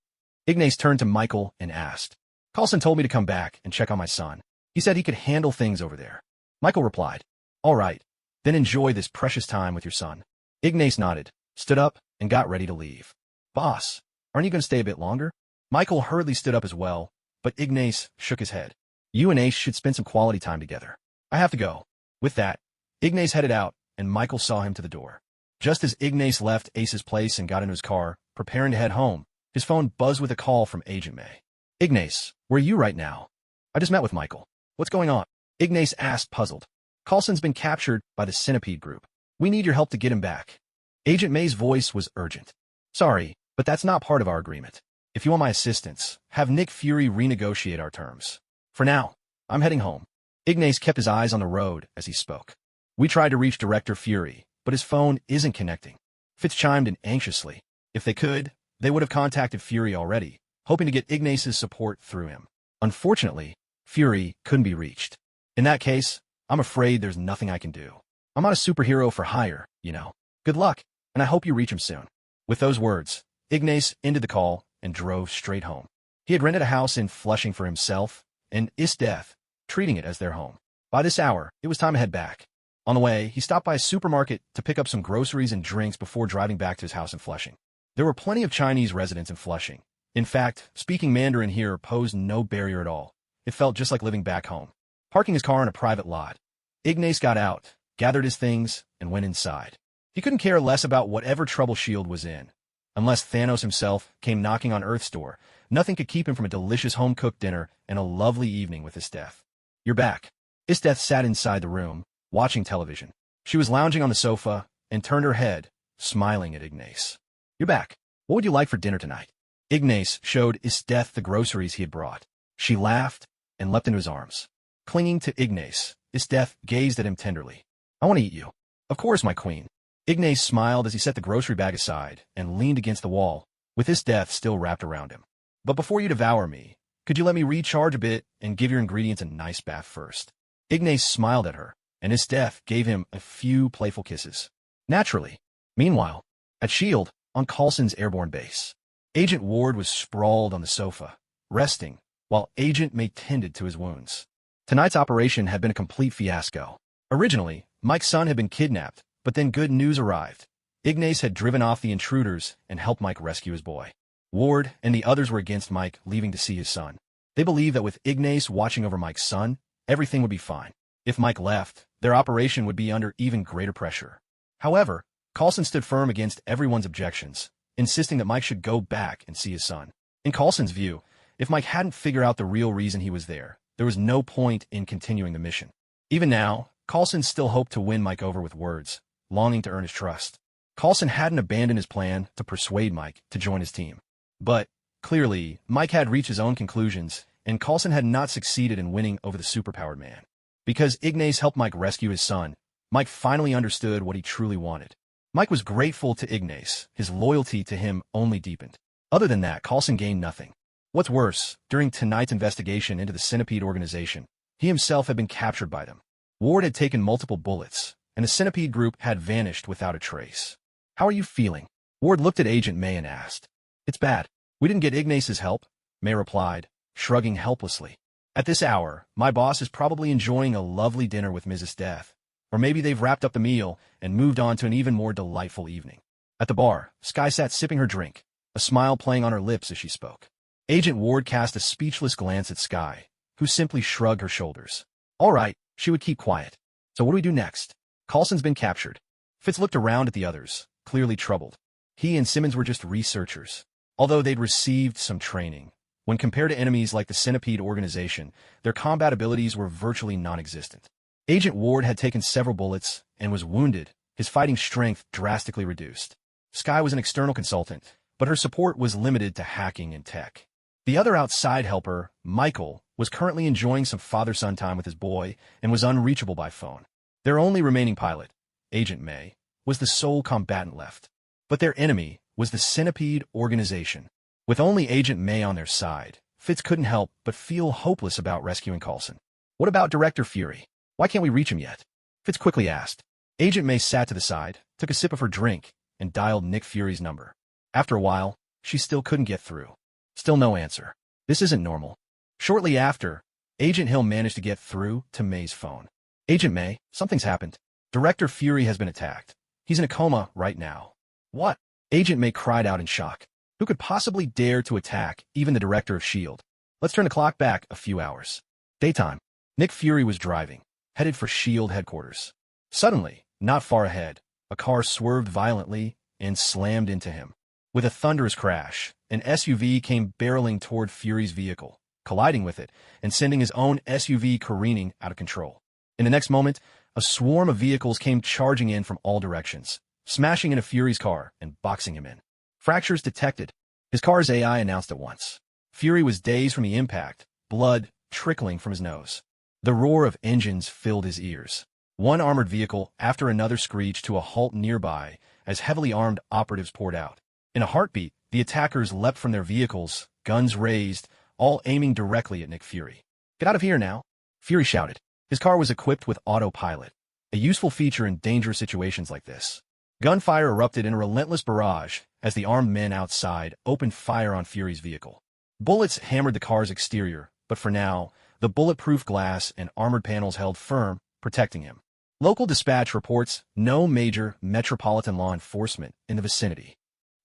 Ignas turned to Michael and asked. Coulson told me to come back and check on my son. He said he could handle things over there. Michael replied, all right, then enjoy this precious time with your son. Ignas nodded, stood up, and got ready to leave. Boss, aren't you going to stay a bit longer? Michael hurriedly stood up as well, but Ignas shook his head. You and Ace should spend some quality time together. I have to go. With that, Ignas headed out, and Michael saw him to the door. Just as Ignas left Ace's place and got into his car, preparing to head home, his phone buzzed with a call from Agent May. Ignas, where are you right now? I just met with Michael. What's going on? Ignas asked, puzzled. Coulson's been captured by the Centipede group. We need your help to get him back. Agent May's voice was urgent. Sorry, but that's not part of our agreement. If you want my assistance, have Nick Fury renegotiate our terms. For now, I'm heading home. Ignas kept his eyes on the road as he spoke. We tried to reach Director Fury, but his phone isn't connecting. Fitz chimed in anxiously. If they could, they would have contacted Fury already, hoping to get Ignas' support through him. Unfortunately, Fury couldn't be reached. In that case, I'm afraid there's nothing I can do. I'm not a superhero for hire, you know. Good luck, and I hope you reach him soon. With those words, Ignas ended the call and drove straight home. He had rented a house in Flushing for himself and Esdeath, treating it as their home. By this hour, it was time to head back. On the way, he stopped by a supermarket to pick up some groceries and drinks before driving back to his house in Flushing. There were plenty of Chinese residents in Flushing. In fact, speaking Mandarin here posed no barrier at all. It felt just like living back home. Parking his car in a private lot, Ignas got out, gathered his things, and went inside. He couldn't care less about whatever trouble S.H.I.E.L.D. was in. Unless Thanos himself came knocking on Earth's door, nothing could keep him from a delicious home-cooked dinner and a lovely evening with Esdeath. You're back. Esdeath sat inside the room, watching television. She was lounging on the sofa and turned her head, smiling at Ignas. You're back. What would you like for dinner tonight? Ignas showed Esdeath the groceries he had brought. She laughed and leapt into his arms. Clinging to Ignas, Esdeath gazed at him tenderly. I want to eat you. Of course, my queen. Ignas smiled as he set the grocery bag aside and leaned against the wall, with Esdeath still wrapped around him. But before you devour me, could you let me recharge a bit and give your ingredients a nice bath first? Ignas smiled at her, and Esdeath gave him a few playful kisses. Naturally. Meanwhile, at S.H.I.E.L.D., on Coulson's airborne base, Agent Ward was sprawled on the sofa, resting, while Agent May tended to his wounds. Tonight's operation had been a complete fiasco. Originally, Mike's son had been kidnapped, but then good news arrived. Ignas had driven off the intruders and helped Mike rescue his boy. Ward and the others were against Mike leaving to see his son. They believed that with Ignas watching over Mike's son, everything would be fine. If Mike left, their operation would be under even greater pressure. However, Coulson stood firm against everyone's objections, insisting that Mike should go back and see his son. In Coulson's view, if Mike hadn't figured out the real reason he was there was no point in continuing the mission. Even now, Coulson still hoped to win Mike over with words, longing to earn his trust. Coulson hadn't abandoned his plan to persuade Mike to join his team. But, clearly, Mike had reached his own conclusions, and Coulson had not succeeded in winning over the superpowered man. Because Ignas helped Mike rescue his son, Mike finally understood what he truly wanted. Mike was grateful to Ignas. His loyalty to him only deepened. Other than that, Coulson gained nothing. What's worse, during tonight's investigation into the Centipede organization, he himself had been captured by them. Ward had taken multiple bullets, and the Centipede group had vanished without a trace. "How are you feeling?" Ward looked at Agent May and asked. "It's bad. We didn't get Ignas's help," May replied, shrugging helplessly. "At this hour, my boss is probably enjoying a lovely dinner with Mrs. Esdeath. Or maybe they've wrapped up the meal and moved on to an even more delightful evening." At the bar, Skye sat sipping her drink, a smile playing on her lips as she spoke. Agent Ward cast a speechless glance at Skye, who simply shrugged her shoulders. All right, she would keep quiet. So what do we do next? Coulson's been captured. Fitz looked around at the others, clearly troubled. He and Simmons were just researchers. Although they'd received some training, when compared to enemies like the Centipede organization, their combat abilities were virtually non-existent. Agent Ward had taken several bullets and was wounded, his fighting strength drastically reduced. Skye was an external consultant, but her support was limited to hacking and tech. The other outside helper, Michael, was currently enjoying some father-son time with his boy and was unreachable by phone. Their only remaining pilot, Agent May, was the sole combatant left. But their enemy was the Centipede organization. With only Agent May on their side, Fitz couldn't help but feel hopeless about rescuing Coulson. What about Director Fury? Why can't we reach him yet? Fitz quickly asked. Agent May sat to the side, took a sip of her drink, and dialed Nick Fury's number. After a while, she still couldn't get through. Still no answer. This isn't normal. Shortly after, Agent Hill managed to get through to May's phone. Agent May, something's happened. Director Fury has been attacked. He's in a coma right now. What? Agent May cried out in shock. Who could possibly dare to attack even the director of S.H.I.E.L.D.? Let's turn the clock back a few hours. Daytime. Nick Fury was driving, headed for S.H.I.E.L.D. headquarters. Suddenly, not far ahead, a car swerved violently and slammed into him. With a thunderous crash, an SUV came barreling toward Fury's vehicle, colliding with it and sending his own SUV careening out of control. In the next moment, a swarm of vehicles came charging in from all directions, smashing into Fury's car and boxing him in. Fractures detected. His car's AI announced at once. Fury was dazed from the impact, blood trickling from his nose. The roar of engines filled his ears. One armored vehicle after another screeched to a halt nearby as heavily armed operatives poured out. In a heartbeat, the attackers leapt from their vehicles, guns raised, all aiming directly at Nick Fury. "Get out of here now," Fury shouted. His car was equipped with autopilot, a useful feature in dangerous situations like this. Gunfire erupted in a relentless barrage as the armed men outside opened fire on Fury's vehicle. Bullets hammered the car's exterior, but for now, the bulletproof glass and armored panels held firm, protecting him. Local dispatch reports no major metropolitan law enforcement in the vicinity.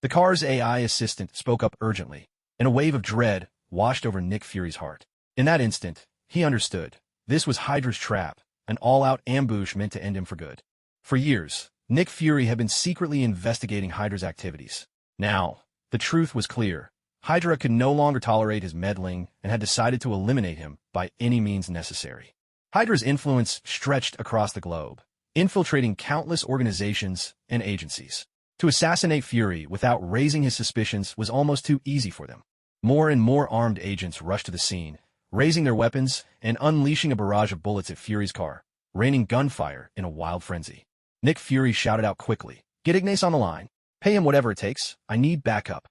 The car's AI assistant spoke up urgently, and a wave of dread washed over Nick Fury's heart. In that instant, he understood. This was Hydra's trap, an all-out ambush meant to end him for good. For years, Nick Fury had been secretly investigating Hydra's activities. Now, the truth was clear. Hydra could no longer tolerate his meddling and had decided to eliminate him by any means necessary. Hydra's influence stretched across the globe, infiltrating countless organizations and agencies. To assassinate Fury without raising his suspicions was almost too easy for them. More and more armed agents rushed to the scene, raising their weapons and unleashing a barrage of bullets at Fury's car, raining gunfire in a wild frenzy. Nick Fury shouted out quickly, "Get Ignas on the line. Pay him whatever it takes. I need backup.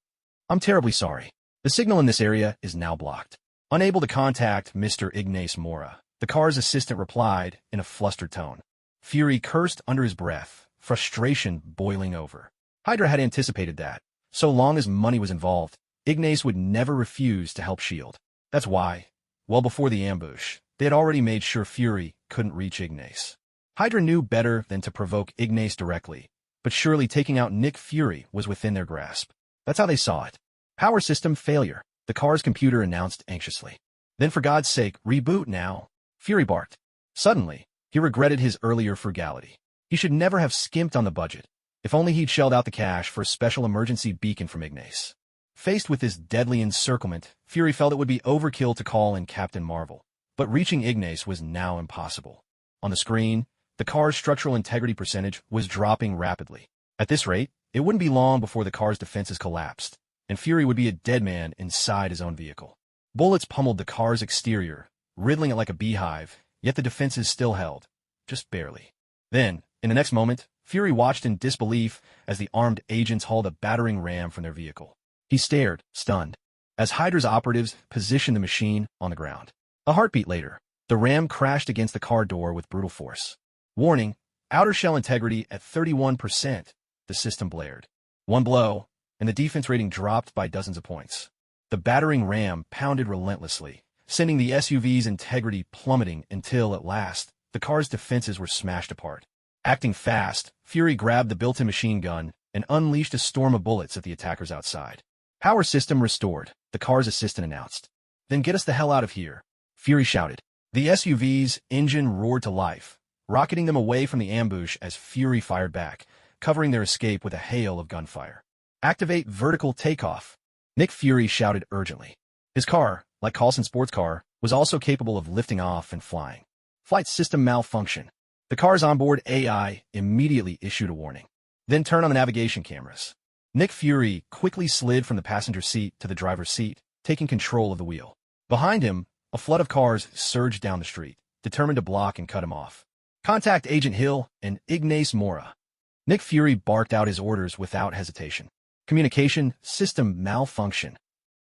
I'm terribly sorry. The signal in this area is now blocked." Unable to contact Mr. Ignas Morra, the car's assistant replied in a flustered tone. Fury cursed under his breath, frustration boiling over. Hydra had anticipated that. So long as money was involved, Ignas would never refuse to help S.H.I.E.L.D. That's why, well before the ambush, they had already made sure Fury couldn't reach Ignas. Hydra knew better than to provoke Ignas directly, but surely taking out Nick Fury was within their grasp. That's how they saw it. "Power system failure," the car's computer announced anxiously. Then for God's sake, reboot now. Fury barked. Suddenly, he regretted his earlier frugality. He should never have skimped on the budget. If only he'd shelled out the cash for a special emergency beacon from Ignas. Faced with this deadly encirclement, Fury felt it would be overkill to call in Captain Marvel. But reaching Ignas was now impossible. On the screen, the car's structural integrity percentage was dropping rapidly. At this rate, it wouldn't be long before the car's defenses collapsed, and Fury would be a dead man inside his own vehicle. Bullets pummeled the car's exterior, riddling it like a beehive, yet the defenses still held, just barely. Then, in the next moment, Fury watched in disbelief as the armed agents hauled a battering ram from their vehicle. He stared, stunned, as Hydra's operatives positioned the machine on the ground. A heartbeat later, the ram crashed against the car door with brutal force. Warning, outer shell integrity at 31%, the system blared. One blow, and the defense rating dropped by dozens of points. The battering ram pounded relentlessly, sending the SUV's integrity plummeting until, at last, the car's defenses were smashed apart. Acting fast, Fury grabbed the built-in machine gun and unleashed a storm of bullets at the attackers outside. Power system restored, the car's assistant announced. Then get us the hell out of here, Fury shouted. The SUV's engine roared to life, rocketing them away from the ambush as Fury fired back, covering their escape with a hail of gunfire. Activate vertical takeoff, Nick Fury shouted urgently. His car, like Coulson's sports car, was also capable of lifting off and flying. Flight system malfunction. The car's onboard AI immediately issued a warning. Then turn on the navigation cameras. Nick Fury quickly slid from the passenger seat to the driver's seat, taking control of the wheel. Behind him, a flood of cars surged down the street, determined to block and cut him off. Contact Agent Hill and Ignas Morra. Nick Fury barked out his orders without hesitation. Communication system malfunction.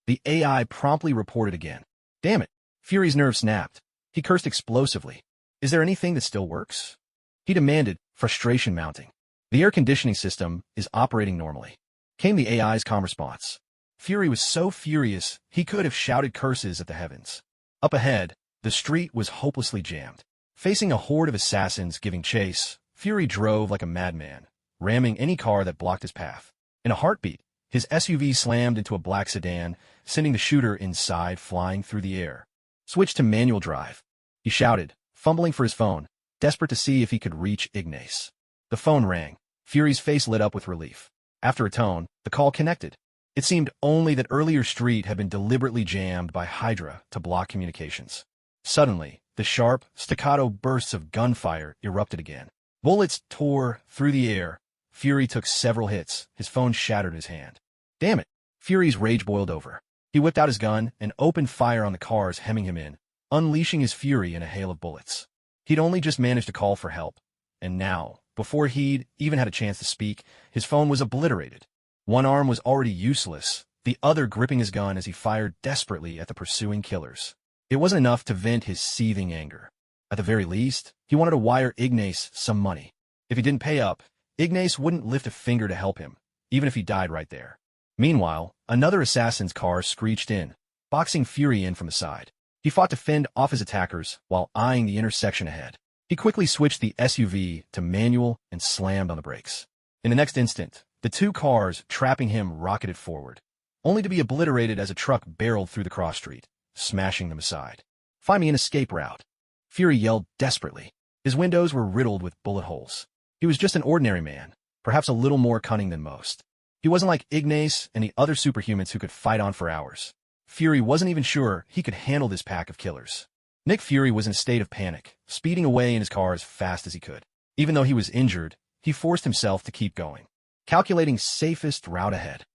The AI promptly reported again. Damn it. Fury's nerves snapped. He cursed explosively. Is there anything that still works? He demanded, frustration mounting. The air conditioning system is operating normally. Came the AI's calm response. Fury was so furious, he could have shouted curses at the heavens. Up ahead, the street was hopelessly jammed. Facing a horde of assassins giving chase, Fury drove like a madman, ramming any car that blocked his path. In a heartbeat, his SUV slammed into a black sedan, sending the shooter inside flying through the air. Switch to manual drive, he shouted, fumbling for his phone, desperate to see if he could reach Ignas. The phone rang. Fury's face lit up with relief. After a tone, the call connected. It seemed only that earlier street had been deliberately jammed by Hydra to block communications. Suddenly, the sharp, staccato bursts of gunfire erupted again. Bullets tore through the air. Fury took several hits. His phone shattered in his hand. Damn it! Fury's rage boiled over. He whipped out his gun and opened fire on the cars hemming him in, unleashing his fury in a hail of bullets. He'd only just managed to call for help, and now, before he'd even had a chance to speak, his phone was obliterated. One arm was already useless, the other gripping his gun as he fired desperately at the pursuing killers. It wasn't enough to vent his seething anger. At the very least, he wanted to wire Ignas some money. If he didn't pay up, Ignas wouldn't lift a finger to help him, even if he died right there. Meanwhile, another assassin's car screeched in, boxing Fury in from the side. He fought to fend off his attackers while eyeing the intersection ahead. He quickly switched the SUV to manual and slammed on the brakes. In the next instant, the two cars trapping him rocketed forward, only to be obliterated as a truck barreled through the cross street, smashing them aside. Find me an escape route, Fury yelled desperately. His windows were riddled with bullet holes. He was just an ordinary man, perhaps a little more cunning than most. He wasn't like Ignas and the other superhumans who could fight on for hours. Fury wasn't even sure he could handle this pack of killers. Nick Fury was in a state of panic, speeding away in his car as fast as he could. Even though he was injured, he forced himself to keep going, calculating safest route ahead.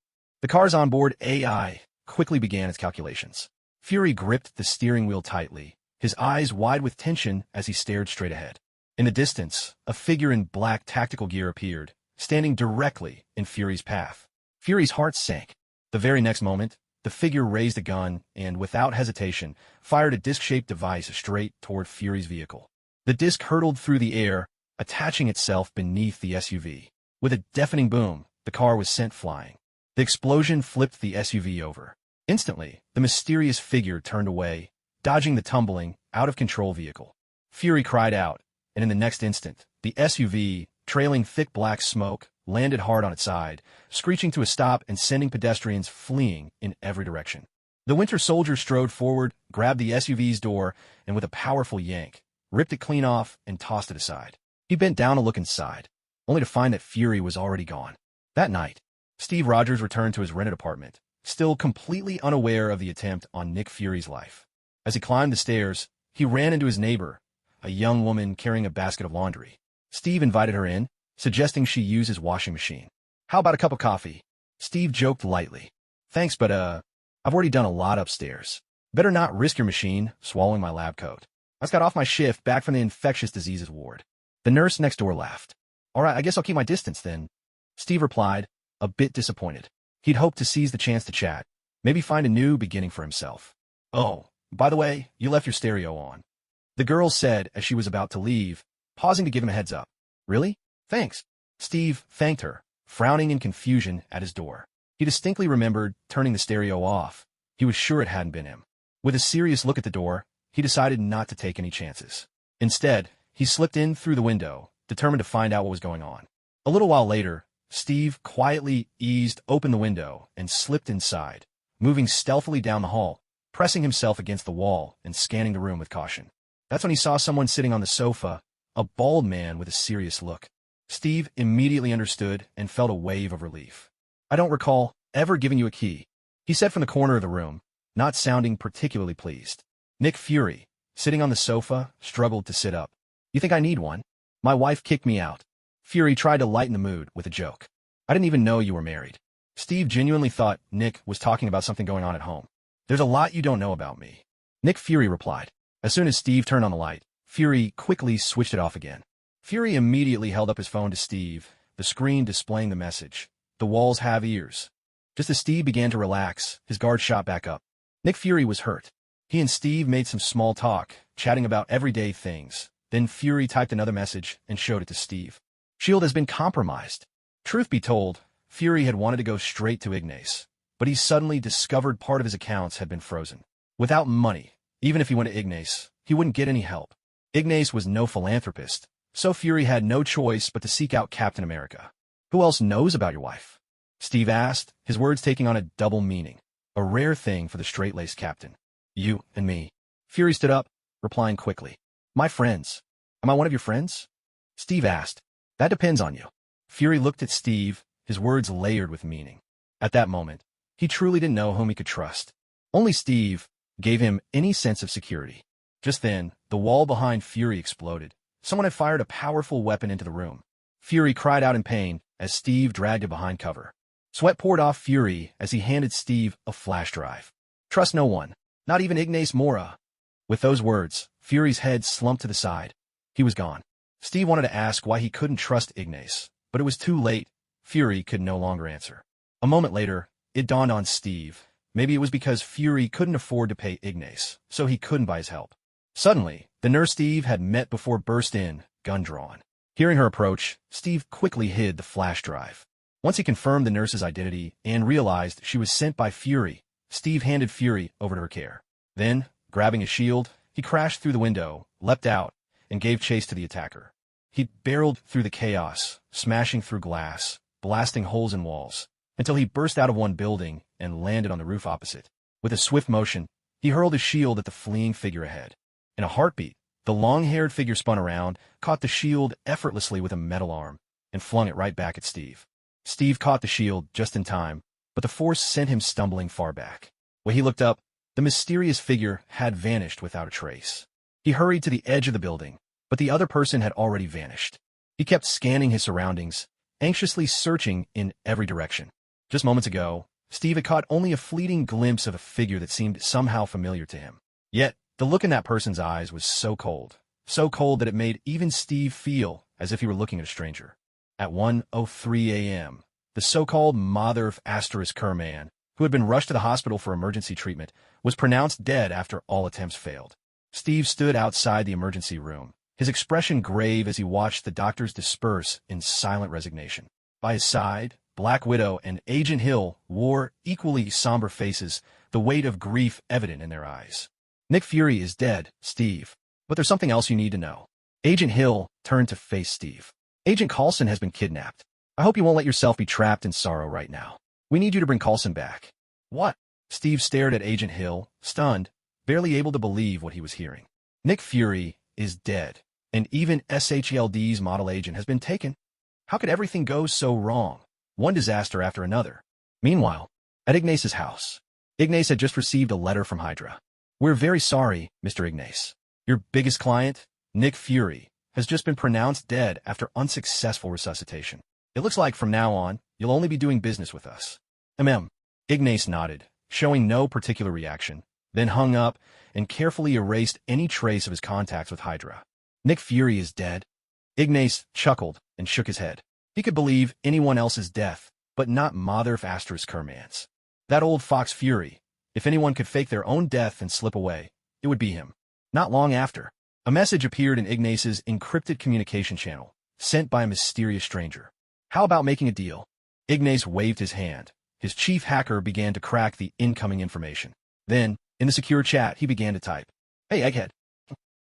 The car's onboard AI quickly began its calculations. Fury gripped the steering wheel tightly, his eyes wide with tension as he stared straight ahead. In the distance, a figure in black tactical gear appeared, standing directly in Fury's path. Fury's heart sank. The very next moment, the figure raised a gun and, without hesitation, fired a disc-shaped device straight toward Fury's vehicle. The disc hurtled through the air, attaching itself beneath the SUV. With a deafening boom, the car was sent flying. The explosion flipped the SUV over. Instantly, the mysterious figure turned away, dodging the tumbling, out-of-control vehicle. Fury cried out, and in the next instant, the SUV, trailing thick black smoke, landed hard on its side, screeching to a stop and sending pedestrians fleeing in every direction. The Winter Soldier strode forward, grabbed the SUV's door, and with a powerful yank, ripped it clean off and tossed it aside. He bent down to look inside, only to find that Fury was already gone. That night, Steve Rogers returned to his rented apartment, still completely unaware of the attempt on Nick Fury's life. As he climbed the stairs, he ran into his neighbor, a young woman carrying a basket of laundry. Steve invited her in, suggesting she use his washing machine. "How about a cup of coffee?" Steve joked lightly. "Thanks, but I've already done a lot upstairs. Better not risk your machine swallowing my lab coat. I just got off my shift back from the infectious diseases ward." The nurse next door laughed. "All right, I guess I'll keep my distance then," Steve replied, a bit disappointed. He'd hoped to seize the chance to chat, maybe find a new beginning for himself. "Oh, by the way, you left your stereo on," the girl said as she was about to leave, pausing to give him a heads up. "Really? Thanks." Steve thanked her, frowning in confusion at his door. He distinctly remembered turning the stereo off. He was sure it hadn't been him. With a serious look at the door, he decided not to take any chances. Instead, he slipped in through the window, determined to find out what was going on. A little while later, Steve quietly eased open the window and slipped inside, moving stealthily down the hall, pressing himself against the wall and scanning the room with caution. That's when he saw someone sitting on the sofa, a bald man with a serious look. Steve immediately understood and felt a wave of relief. "I don't recall ever giving you a key," he said from the corner of the room, not sounding particularly pleased. Nick Fury, sitting on the sofa, struggled to sit up. "You think I need one? My wife kicked me out." Fury tried to lighten the mood with a joke. "I didn't even know you were married." Steve genuinely thought Nick was talking about something going on at home. "There's a lot you don't know about me," Nick Fury replied. As soon as Steve turned on the light, Fury quickly switched it off again. Fury immediately held up his phone to Steve, the screen displaying the message, "The walls have ears." Just as Steve began to relax, his guard shot back up. Nick Fury was hurt. He and Steve made some small talk, chatting about everyday things. Then Fury typed another message and showed it to Steve. "Shield has been compromised." Truth be told, Fury had wanted to go straight to Ignas, but he suddenly discovered part of his accounts had been frozen. Without money, even if he went to Ignas, he wouldn't get any help. Ignas was no philanthropist, so Fury had no choice but to seek out Captain America. "Who else knows about your wife?" Steve asked, his words taking on a double meaning, a rare thing for the straight-laced captain. "You and me." Fury stood up, replying quickly. "My friends." "Am I one of your friends?" Steve asked. "That depends on you." Fury looked at Steve, his words layered with meaning. At that moment, he truly didn't know whom he could trust. Only Steve gave him any sense of security. Just then, the wall behind Fury exploded. Someone had fired a powerful weapon into the room. Fury cried out in pain as Steve dragged him behind cover. Sweat poured off Fury as he handed Steve a flash drive. "Trust no one, not even Ignas Morra." With those words, Fury's head slumped to the side. He was gone. Steve wanted to ask why he couldn't trust Ignas, but it was too late. Fury could no longer answer. A moment later, it dawned on Steve. Maybe it was because Fury couldn't afford to pay Ignas, so he couldn't buy his help. Suddenly, the nurse Steve had met before burst in, gun drawn. Hearing her approach, Steve quickly hid the flash drive. Once he confirmed the nurse's identity and realized she was sent by Fury, Steve handed Fury over to her care. Then, grabbing a shield, he crashed through the window, leapt out, and gave chase to the attacker. He barreled through the chaos, smashing through glass, blasting holes in walls, until he burst out of one building and landed on the roof opposite. With a swift motion, he hurled his shield at the fleeing figure ahead. In a heartbeat, the long-haired figure spun around, caught the shield effortlessly with a metal arm, and flung it right back at Steve. Steve caught the shield just in time, but the force sent him stumbling far back. When he looked up, the mysterious figure had vanished without a trace. He hurried to the edge of the building, but the other person had already vanished. He kept scanning his surroundings, anxiously searching in every direction. Just moments ago, Steve had caught only a fleeting glimpse of a figure that seemed somehow familiar to him. Yet, the look in that person's eyes was so cold that it made even Steve feel as if he were looking at a stranger. At 1:03 a.m., the so-called Mother of Asterisk Kerman, who had been rushed to the hospital for emergency treatment, was pronounced dead after all attempts failed. Steve stood outside the emergency room, his expression grave as he watched the doctors disperse in silent resignation. By his side, Black Widow and Agent Hill wore equally somber faces, the weight of grief evident in their eyes. "Nick Fury is dead, Steve, but there's something else you need to know." Agent Hill turned to face Steve. "Agent Coulson has been kidnapped. I hope you won't let yourself be trapped in sorrow right now. We need you to bring Coulson back." "What?" Steve stared at Agent Hill, stunned, barely able to believe what he was hearing. Nick Fury is dead, and even SHLD's model agent has been taken. How could everything go so wrong? One disaster after another. Meanwhile, at Ignace's house, Ignace had just received a letter from Hydra. We're very sorry, Mr. Ignace. Your biggest client, Nick Fury, has just been pronounced dead after unsuccessful resuscitation. It looks like from now on, you'll only be doing business with us. Ignace nodded, showing no particular reaction, then hung up and carefully erased any trace of his contacts with Hydra. Nick Fury is dead? Ignace chuckled and shook his head. He could believe anyone else's death, but not Mother of Asterisk Kerman's. That old fox Fury. If anyone could fake their own death and slip away, it would be him. Not long after, a message appeared in Ignace's encrypted communication channel, sent by a mysterious stranger. How about making a deal? Ignace waved his hand. His chief hacker began to crack the incoming information. Then, in the secure chat, he began to type, "Hey, Egghead."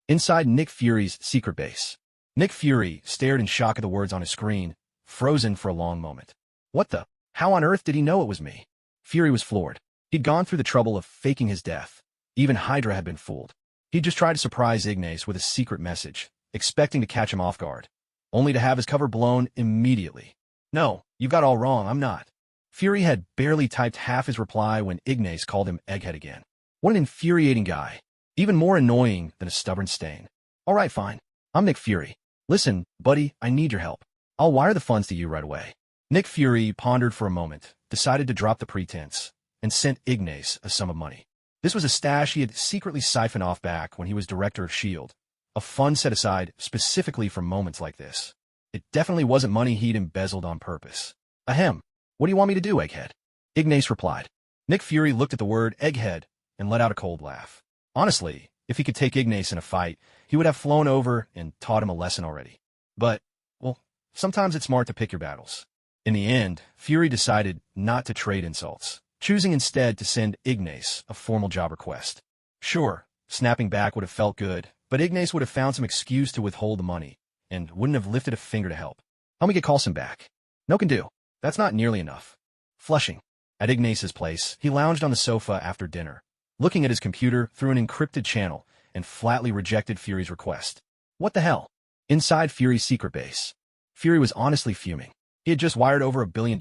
Inside Nick Fury's secret base. Nick Fury stared in shock at the words on his screen, frozen for a long moment. What the? How on earth did he know it was me? Fury was floored. He'd gone through the trouble of faking his death. Even Hydra had been fooled. He'd just tried to surprise Ignace with a secret message, expecting to catch him off guard, only to have his cover blown immediately. No, you've got all wrong, I'm not. Fury had barely typed half his reply when Ignace called him Egghead again. What an infuriating guy. Even more annoying than a stubborn stain. All right, fine. I'm Nick Fury. Listen, buddy, I need your help. I'll wire the funds to you right away. Nick Fury pondered for a moment, decided to drop the pretense, and sent Ignace a sum of money. This was a stash he had secretly siphoned off back when he was director of S.H.I.E.L.D., a fund set aside specifically for moments like this. It definitely wasn't money he'd embezzled on purpose. Ahem. What do you want me to do, Egghead? Ignace replied. Nick Fury looked at the word Egghead and let out a cold laugh. Honestly, if he could take Ignace in a fight, he would have flown over and taught him a lesson already. But, well, sometimes it's smart to pick your battles. In the end, Fury decided not to trade insults, choosing instead to send Ignace a formal job request. Sure, snapping back would have felt good, but Ignace would have found some excuse to withhold the money, and wouldn't have lifted a finger to help. Help me get Coulson back. No can do. That's not nearly enough. Flushing. At Ignace's place, he lounged on the sofa after dinner, looking at his computer through an encrypted channel, and flatly rejected Fury's request. What the hell? Inside Fury's secret base, Fury was honestly fuming. He had just wired over $1 billion,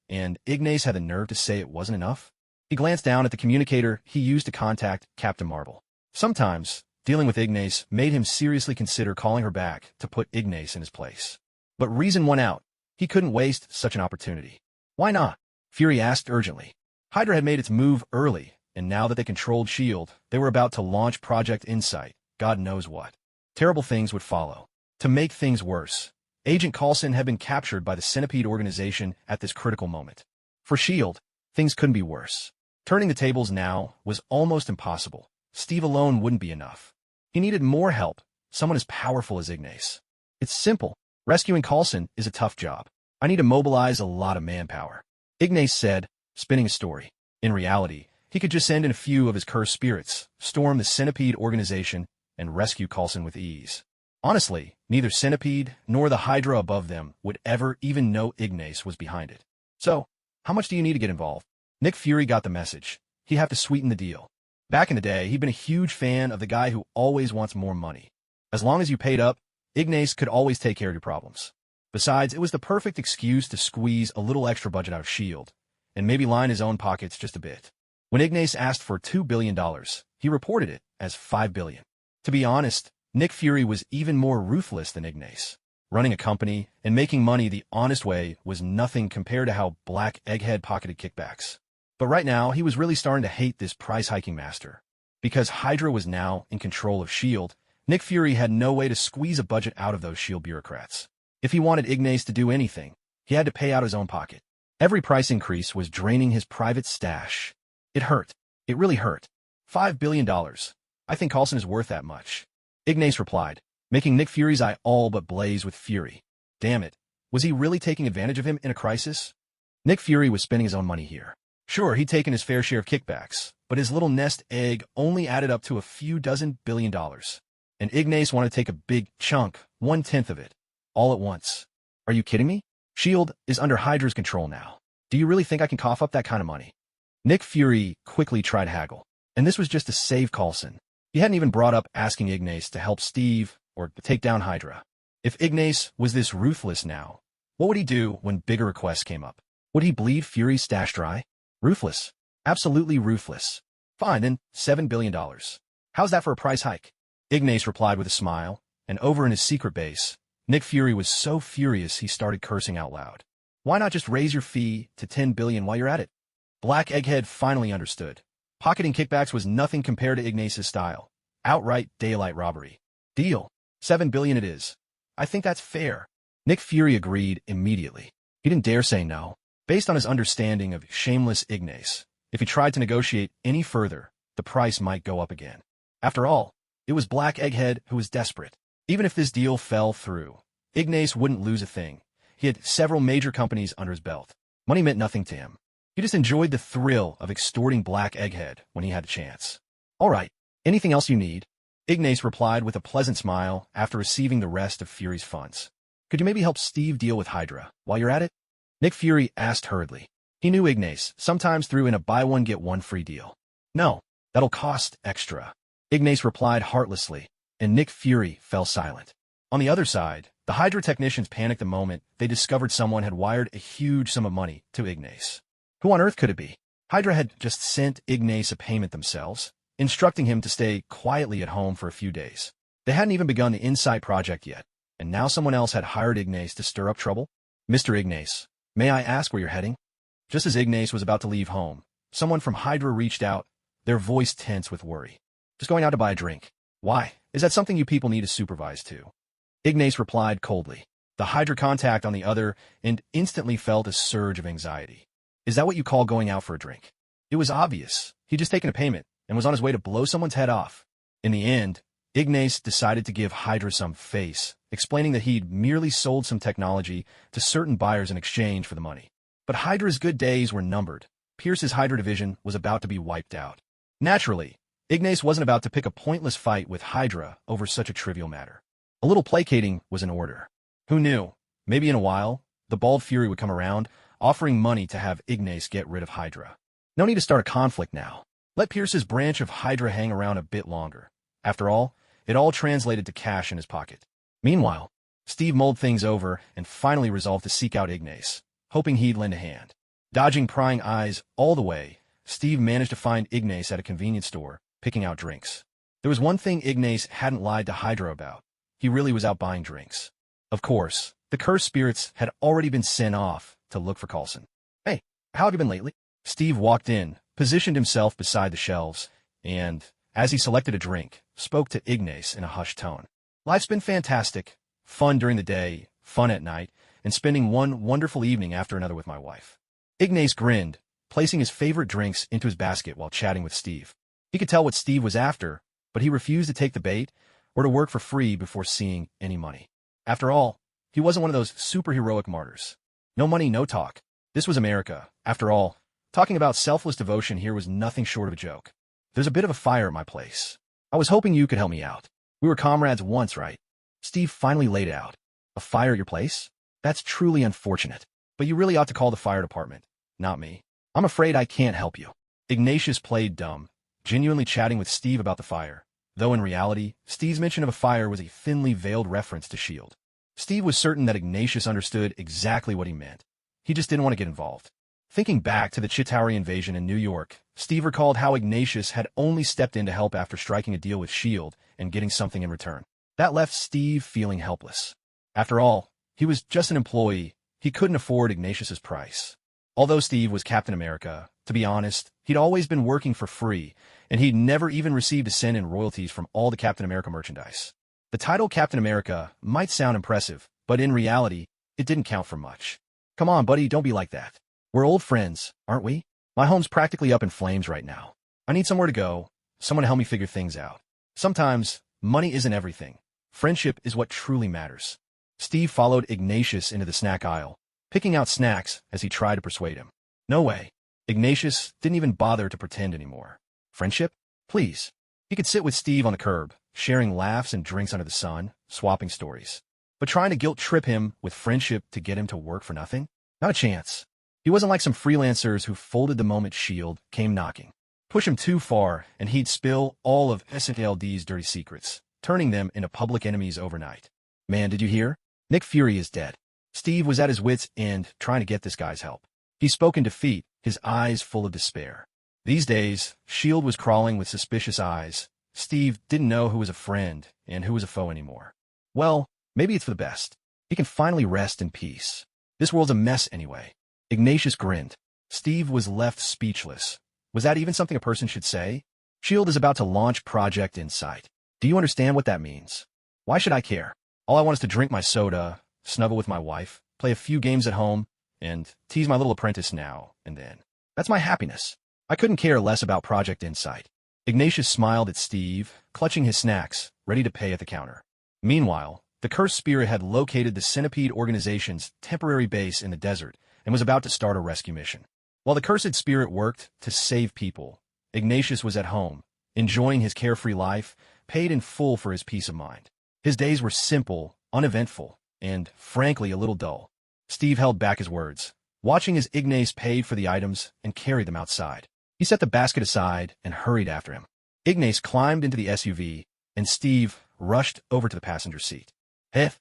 and Ignace had the nerve to say it wasn't enough. He glanced down at the communicator he used to contact Captain Marvel. Sometimes, dealing with Ignace made him seriously consider calling her back to put Ignace in his place. But reason won out. He couldn't waste such an opportunity. Why not? Fury asked urgently. Hydra had made its move early, and now that they controlled S.H.I.E.L.D., they were about to launch Project Insight, God knows what. Terrible things would follow. To make things worse, Agent Coulson had been captured by the Centipede organization at this critical moment. For S.H.I.E.L.D., things couldn't be worse. Turning the tables now was almost impossible. Steve alone wouldn't be enough. He needed more help, someone as powerful as Ignace. It's simple. Rescuing Coulson is a tough job. I need to mobilize a lot of manpower. Ignace said, spinning a story. In reality, he could just send in a few of his cursed spirits, storm the Centipede organization, and rescue Coulson with ease. Honestly, neither Centipede nor the Hydra above them would ever even know Ignace was behind it. So, how much do you need to get involved? Nick Fury got the message. He'd have to sweeten the deal. Back in the day, he'd been a huge fan of the guy who always wants more money. As long as you paid up, Ignace could always take care of your problems. Besides, it was the perfect excuse to squeeze a little extra budget out of S.H.I.E.L.D., and maybe line his own pockets just a bit. When Ignace asked for $2 billion, he reported it as $5 billion. To be honest, Nick Fury was even more ruthless than Ignace. Running a company and making money the honest way was nothing compared to how Black Egghead pocketed kickbacks. But right now, he was really starting to hate this price-hiking master. Because Hydra was now in control of S.H.I.E.L.D., Nick Fury had no way to squeeze a budget out of those S.H.I.E.L.D. bureaucrats. If he wanted Ignace to do anything, he had to pay out his own pocket. Every price increase was draining his private stash. It hurt. It really hurt. $5 billion. I think Coulson is worth that much. Ignace replied, making Nick Fury's eye all but blaze with fury. Damn it. Was he really taking advantage of him in a crisis? Nick Fury was spending his own money here. Sure, he'd taken his fair share of kickbacks, but his little nest egg only added up to a few dozen $billion. And Ignace wanted to take a big chunk, 1/10 of it, all at once. Are you kidding me? S.H.I.E.L.D. is under Hydra's control now. Do you really think I can cough up that kind of money? Nick Fury quickly tried to haggle, and this was just to save Coulson. He hadn't even brought up asking Ignas to help Steve or to take down Hydra. If Ignas was this ruthless now, what would he do when bigger requests came up? Would he bleed Fury's stash dry? Ruthless. Absolutely ruthless. Fine, then $7 billion. How's that for a price hike? Ignas replied with a smile, and over in his secret base, Nick Fury was so furious he started cursing out loud. Why not just raise your fee to $10 billion while you're at it? Black Egghead finally understood. Pocketing kickbacks was nothing compared to Ignas's style. Outright daylight robbery. Deal. $7 billion it is. I think that's fair. Nick Fury agreed immediately. He didn't dare say no. Based on his understanding of shameless Ignas, if he tried to negotiate any further, the price might go up again. After all, it was Black Egghead who was desperate. Even if this deal fell through, Ignas wouldn't lose a thing. He had several major companies under his belt. Money meant nothing to him. He just enjoyed the thrill of extorting Black Egghead when he had a chance. All right, anything else you need? Ignas replied with a pleasant smile after receiving the rest of Fury's funds. Could you maybe help Steve deal with Hydra while you're at it? Nick Fury asked hurriedly. He knew Ignas sometimes threw in a buy one get one free deal. No, that'll cost extra. Ignas replied heartlessly, and Nick Fury fell silent. On the other side, the Hydra technicians panicked the moment they discovered someone had wired a huge sum of money to Ignas. Who on earth could it be? Hydra had just sent Ignas a payment themselves, instructing him to stay quietly at home for a few days. They hadn't even begun the Insight project yet, and now someone else had hired Ignas to stir up trouble? Mr. Ignas, may I ask where you're heading? Just as Ignas was about to leave home, someone from Hydra reached out, their voice tense with worry. Just going out to buy a drink. Why? Is that something you people need to supervise too? Ignas replied coldly. The Hydra contact on the other end instantly felt a surge of anxiety. Is that what you call going out for a drink? It was obvious. He'd just taken a payment and was on his way to blow someone's head off. In the end, Ignas decided to give Hydra some face, explaining that he'd merely sold some technology to certain buyers in exchange for the money. But Hydra's good days were numbered. Pierce's Hydra division was about to be wiped out. Naturally, Ignas wasn't about to pick a pointless fight with Hydra over such a trivial matter. A little placating was in order. Who knew? Maybe in a while, the bald Fury would come around, offering money to have Ignas get rid of Hydra. No need to start a conflict now. Let Pierce's branch of Hydra hang around a bit longer. After all, it all translated to cash in his pocket. Meanwhile, Steve mulled things over and finally resolved to seek out Ignas, hoping he'd lend a hand. Dodging prying eyes all the way, Steve managed to find Ignas at a convenience store, picking out drinks. There was one thing Ignas hadn't lied to Hydra about. He really was out buying drinks. Of course, the cursed spirits had already been sent off to look for Coulson. Hey, how have you been lately? Steve walked in, positioned himself beside the shelves, and, as he selected a drink, spoke to Ignas in a hushed tone. Life's been fantastic. Fun during the day, fun at night, and spending one wonderful evening after another with my wife. Ignas grinned, placing his favorite drinks into his basket while chatting with Steve. He could tell what Steve was after, but he refused to take the bait or to work for free before seeing any money. After all, he wasn't one of those superheroic martyrs. No money, no talk. This was America. After all, talking about selfless devotion here was nothing short of a joke. There's a bit of a fire at my place. I was hoping you could help me out. We were comrades once, right? Steve finally laid it out. A fire at your place? That's truly unfortunate. But you really ought to call the fire department, not me. I'm afraid I can't help you. Ignatius played dumb, genuinely chatting with Steve about the fire, though in reality, Steve's mention of a fire was a thinly veiled reference to S.H.I.E.L.D. Steve was certain that Ignatius understood exactly what he meant. He just didn't want to get involved. Thinking back to the Chitauri invasion in New York, Steve recalled how Ignatius had only stepped in to help after striking a deal with S.H.I.E.L.D. and getting something in return. That left Steve feeling helpless. After all, he was just an employee. He couldn't afford Ignatius's price. Although Steve was Captain America, to be honest, he'd always been working for free, and he'd never even received a cent in royalties from all the Captain America merchandise. The title Captain America might sound impressive, but in reality, it didn't count for much. Come on, buddy, don't be like that. We're old friends, aren't we? My home's practically up in flames right now. I need somewhere to go, someone to help me figure things out. Sometimes, money isn't everything. Friendship is what truly matters. Steve followed Ignatius into the snack aisle, picking out snacks as he tried to persuade him. No way. Ignatius didn't even bother to pretend anymore. Friendship? Please. He could sit with Steve on the curb, sharing laughs and drinks under the sun, swapping stories. But trying to guilt-trip him with friendship to get him to work for nothing? Not a chance. He wasn't like some freelancers who folded the moment S.H.I.E.L.D. came knocking. Push him too far, and he'd spill all of S.H.I.E.L.D.'s dirty secrets, turning them into public enemies overnight. Man, did you hear? Nick Fury is dead. Steve was at his wits' end trying to get this guy's help. He spoke in defeat, his eyes full of despair. These days, S.H.I.E.L.D. was crawling with suspicious eyes. Steve didn't know who was a friend and who was a foe anymore. Well, maybe it's for the best. He can finally rest in peace. This world's a mess anyway. Ignatius grinned. Steve was left speechless. Was that even something a person should say? S.H.I.E.L.D. is about to launch Project Insight. Do you understand what that means? Why should I care? All I want is to drink my soda, snuggle with my wife, play a few games at home, and tease my little apprentice now and then. That's my happiness. I couldn't care less about Project Insight. Ignatius smiled at Steve, clutching his snacks, ready to pay at the counter. Meanwhile, the cursed spirit had located the Centipede organization's temporary base in the desert and was about to start a rescue mission. While the cursed spirit worked to save people, Ignatius was at home, enjoying his carefree life, paid in full for his peace of mind. His days were simple, uneventful, and, frankly, a little dull. Steve held back his words, watching as Ignace paid for the items and carried them outside. He set the basket aside and hurried after him. Ignace climbed into the SUV, and Steve rushed over to the passenger seat. Heth.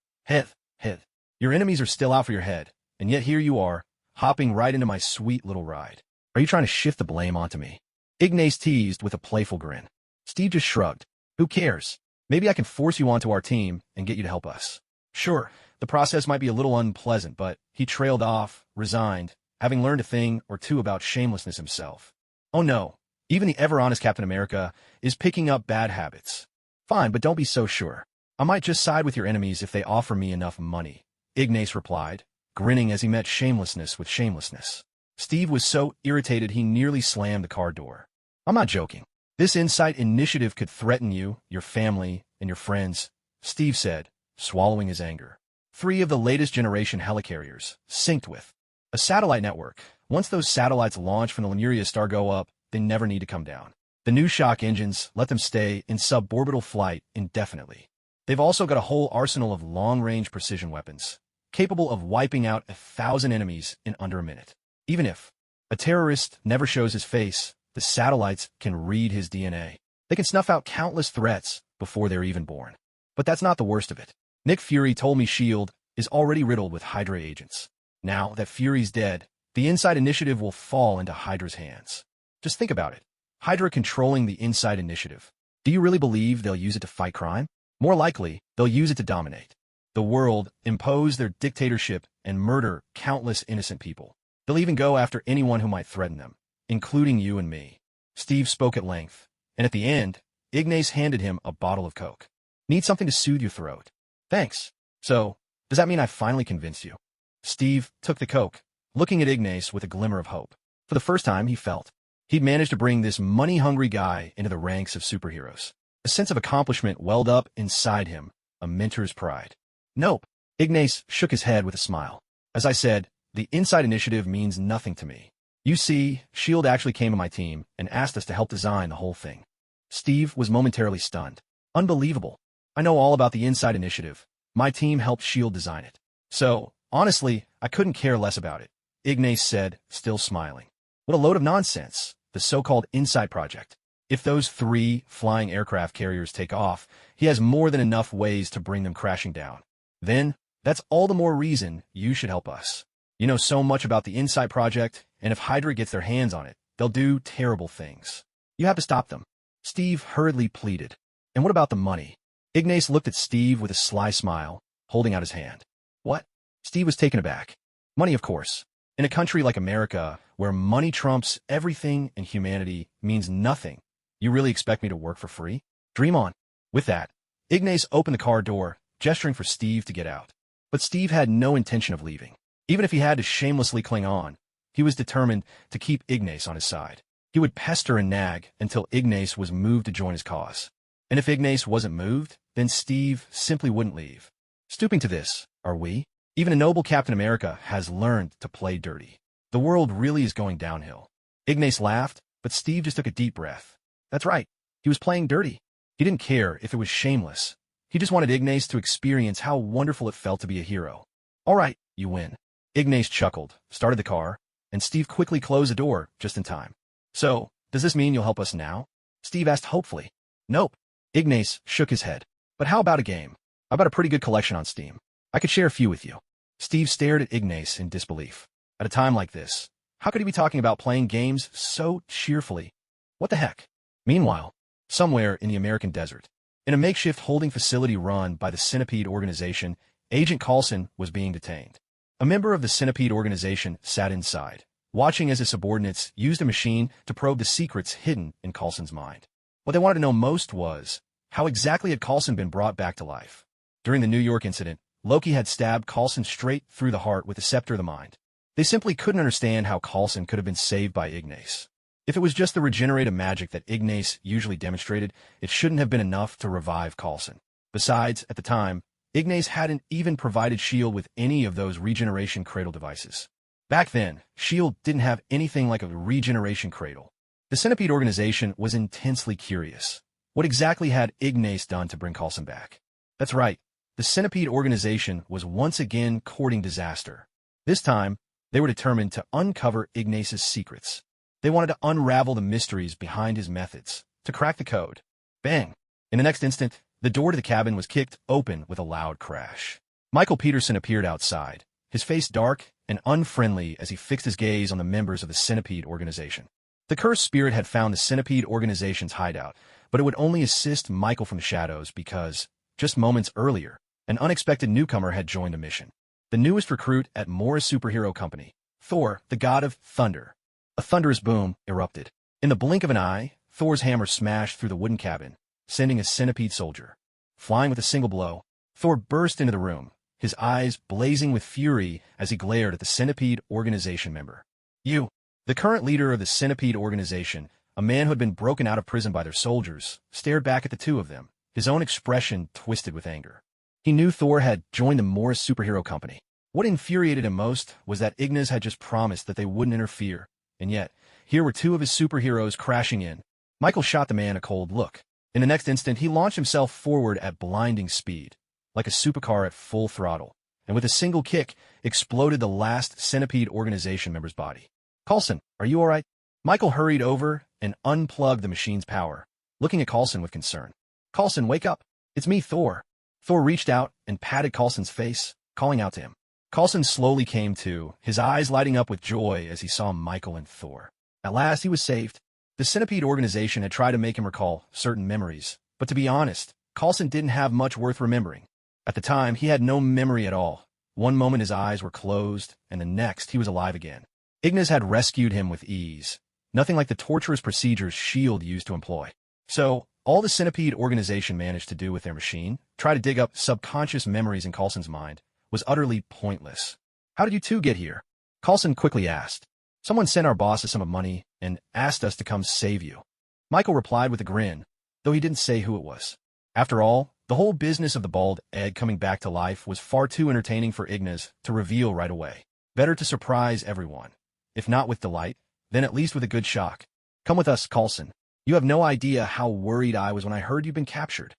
Your enemies are still out for your head, and yet here you are, hopping right into my sweet little ride. Are you trying to shift the blame onto me? Ignace teased with a playful grin. Steve just shrugged. Who cares? Maybe I can force you onto our team and get you to help us. Sure, the process might be a little unpleasant, but he trailed off, resigned, having learned a thing or two about shamelessness himself. Oh no, even the ever-honest Captain America is picking up bad habits. Fine, but don't be so sure. I might just side with your enemies if they offer me enough money, Ignace replied, grinning as he met shamelessness with shamelessness. Steve was so irritated he nearly slammed the car door. I'm not joking. This Insight initiative could threaten you, your family, and your friends, Steve said, swallowing his anger. 3 of the latest generation helicarriers, synced with a satellite network. Once those satellites launch from the Lemuria star go up, they never need to come down. The new shock engines let them stay in suborbital flight indefinitely. They've also got a whole arsenal of long-range precision weapons, capable of wiping out 1,000 enemies in under a minute. Even if a terrorist never shows his face, the satellites can read his DNA. They can snuff out countless threats before they're even born. But that's not the worst of it. Nick Fury told me S.H.I.E.L.D. is already riddled with Hydra agents. Now that Fury's dead, the Insight Initiative will fall into Hydra's hands. Just think about it. Hydra controlling the Insight Initiative. Do you really believe they'll use it to fight crime? More likely, they'll use it to dominate the world, impose their dictatorship, and murder countless innocent people. They'll even go after anyone who might threaten them, including you and me. Steve spoke at length, and at the end, Ignace handed him a bottle of Coke. Need something to soothe your throat? Thanks. So, does that mean I finally convinced you? Steve took the Coke, looking at Ignace with a glimmer of hope. For the first time, he felt he'd managed to bring this money-hungry guy into the ranks of superheroes. A sense of accomplishment welled up inside him, a mentor's pride. Nope. Ignace shook his head with a smile. As I said, the Insight Initiative means nothing to me. You see, S.H.I.E.L.D. actually came to my team and asked us to help design the whole thing. Steve was momentarily stunned. Unbelievable. I know all about the Insight Initiative. My team helped S.H.I.E.L.D. design it. So, honestly, I couldn't care less about it, Ignace said, still smiling. What a load of nonsense, the so-called Insight Project. If those 3 flying aircraft carriers take off, he has more than enough ways to bring them crashing down. Then, that's all the more reason you should help us. You know so much about the Insight Project, and if Hydra gets their hands on it, they'll do terrible things. You have to stop them. Steve hurriedly pleaded. And what about the money? Ignace looked at Steve with a sly smile, holding out his hand. What? Steve was taken aback. Money, of course. In a country like America, where money trumps everything and humanity means nothing, you really expect me to work for free? Dream on. With that, Ignace opened the car door, gesturing for Steve to get out. But Steve had no intention of leaving. Even if he had to shamelessly cling on, he was determined to keep Ignace on his side. He would pester and nag until Ignace was moved to join his cause. And if Ignace wasn't moved, then Steve simply wouldn't leave. Stooping to this, are we? Even a noble Captain America has learned to play dirty. The world really is going downhill. Ignace laughed, but Steve just took a deep breath. That's right. He was playing dirty. He didn't care if it was shameless. He just wanted Ignace to experience how wonderful it felt to be a hero. All right, you win. Ignace chuckled, started the car, and Steve quickly closed the door just in time. So, does this mean you'll help us now? Steve asked hopefully. Nope. Ignas shook his head. But how about a game? I've got a pretty good collection on Steam. I could share a few with you. Steve stared at Ignas in disbelief. At a time like this, how could he be talking about playing games so cheerfully? What the heck? Meanwhile, somewhere in the American desert, in a makeshift holding facility run by the Centipede organization, Agent Coulson was being detained. A member of the Centipede organization sat inside, watching as his subordinates used a machine to probe the secrets hidden in Coulson's mind. What they wanted to know most was, how exactly had Coulson been brought back to life? During the New York incident, Loki had stabbed Coulson straight through the heart with the scepter of the mind. They simply couldn't understand how Coulson could have been saved by Ignas. If it was just the regenerative magic that Ignas usually demonstrated, it shouldn't have been enough to revive Coulson. Besides, at the time, Ignas hadn't even provided S.H.I.E.L.D. with any of those regeneration cradle devices. Back then, S.H.I.E.L.D. didn't have anything like a regeneration cradle. The Centipede organization was intensely curious. What exactly had Ignas done to bring Coulson back? That's right, the Centipede organization was once again courting disaster. This time, they were determined to uncover Ignas's secrets. They wanted to unravel the mysteries behind his methods, to crack the code. Bang! In the next instant, the door to the cabin was kicked open with a loud crash. Michael Peterson appeared outside, his face dark and unfriendly as he fixed his gaze on the members of the Centipede organization. The cursed spirit had found the Centipede organization's hideout, but it would only assist Michael from the shadows because, just moments earlier, an unexpected newcomer had joined the mission. The newest recruit at Morra's superhero company, Thor, the god of thunder. A thunderous boom erupted. In the blink of an eye, Thor's hammer smashed through the wooden cabin, sending a centipede soldier flying with a single blow. Thor burst into the room, his eyes blazing with fury as he glared at the Centipede organization member. You, the current leader of the Centipede organization, a man who had been broken out of prison by their soldiers, stared back at the two of them, his own expression twisted with anger. He knew Thor had joined the Morris superhero company. What infuriated him most was that Ignas had just promised that they wouldn't interfere. And yet, here were two of his superheroes crashing in. Michael shot the man a cold look. In the next instant, he launched himself forward at blinding speed, like a supercar at full throttle, and with a single kick, exploded the last Centipede organization member's body. Coulson, are you all right? Michael hurried over and unplugged the machine's power, looking at Coulson with concern. Coulson, wake up. It's me, Thor. Thor reached out and patted Coulson's face, calling out to him. Coulson slowly came to, his eyes lighting up with joy as he saw Michael and Thor. At last, he was saved. The Centipede organization had tried to make him recall certain memories, but to be honest, Coulson didn't have much worth remembering. At the time, he had no memory at all. One moment his eyes were closed, and the next he was alive again. Ignas had rescued him with ease, nothing like the torturous procedures S.H.I.E.L.D. used to employ. So, all the Centipede organization managed to do with their machine, try to dig up subconscious memories in Coulson's mind, was utterly pointless. How did you two get here? Coulson quickly asked. Someone sent our boss a sum of money and asked us to come save you. Michael replied with a grin, though he didn't say who it was. After all, the whole business of the bald egg coming back to life was far too entertaining for Ignas to reveal right away. Better to surprise everyone. If not with delight, then at least with a good shock. Come with us, Coulson. You have no idea how worried I was when I heard you'd been captured.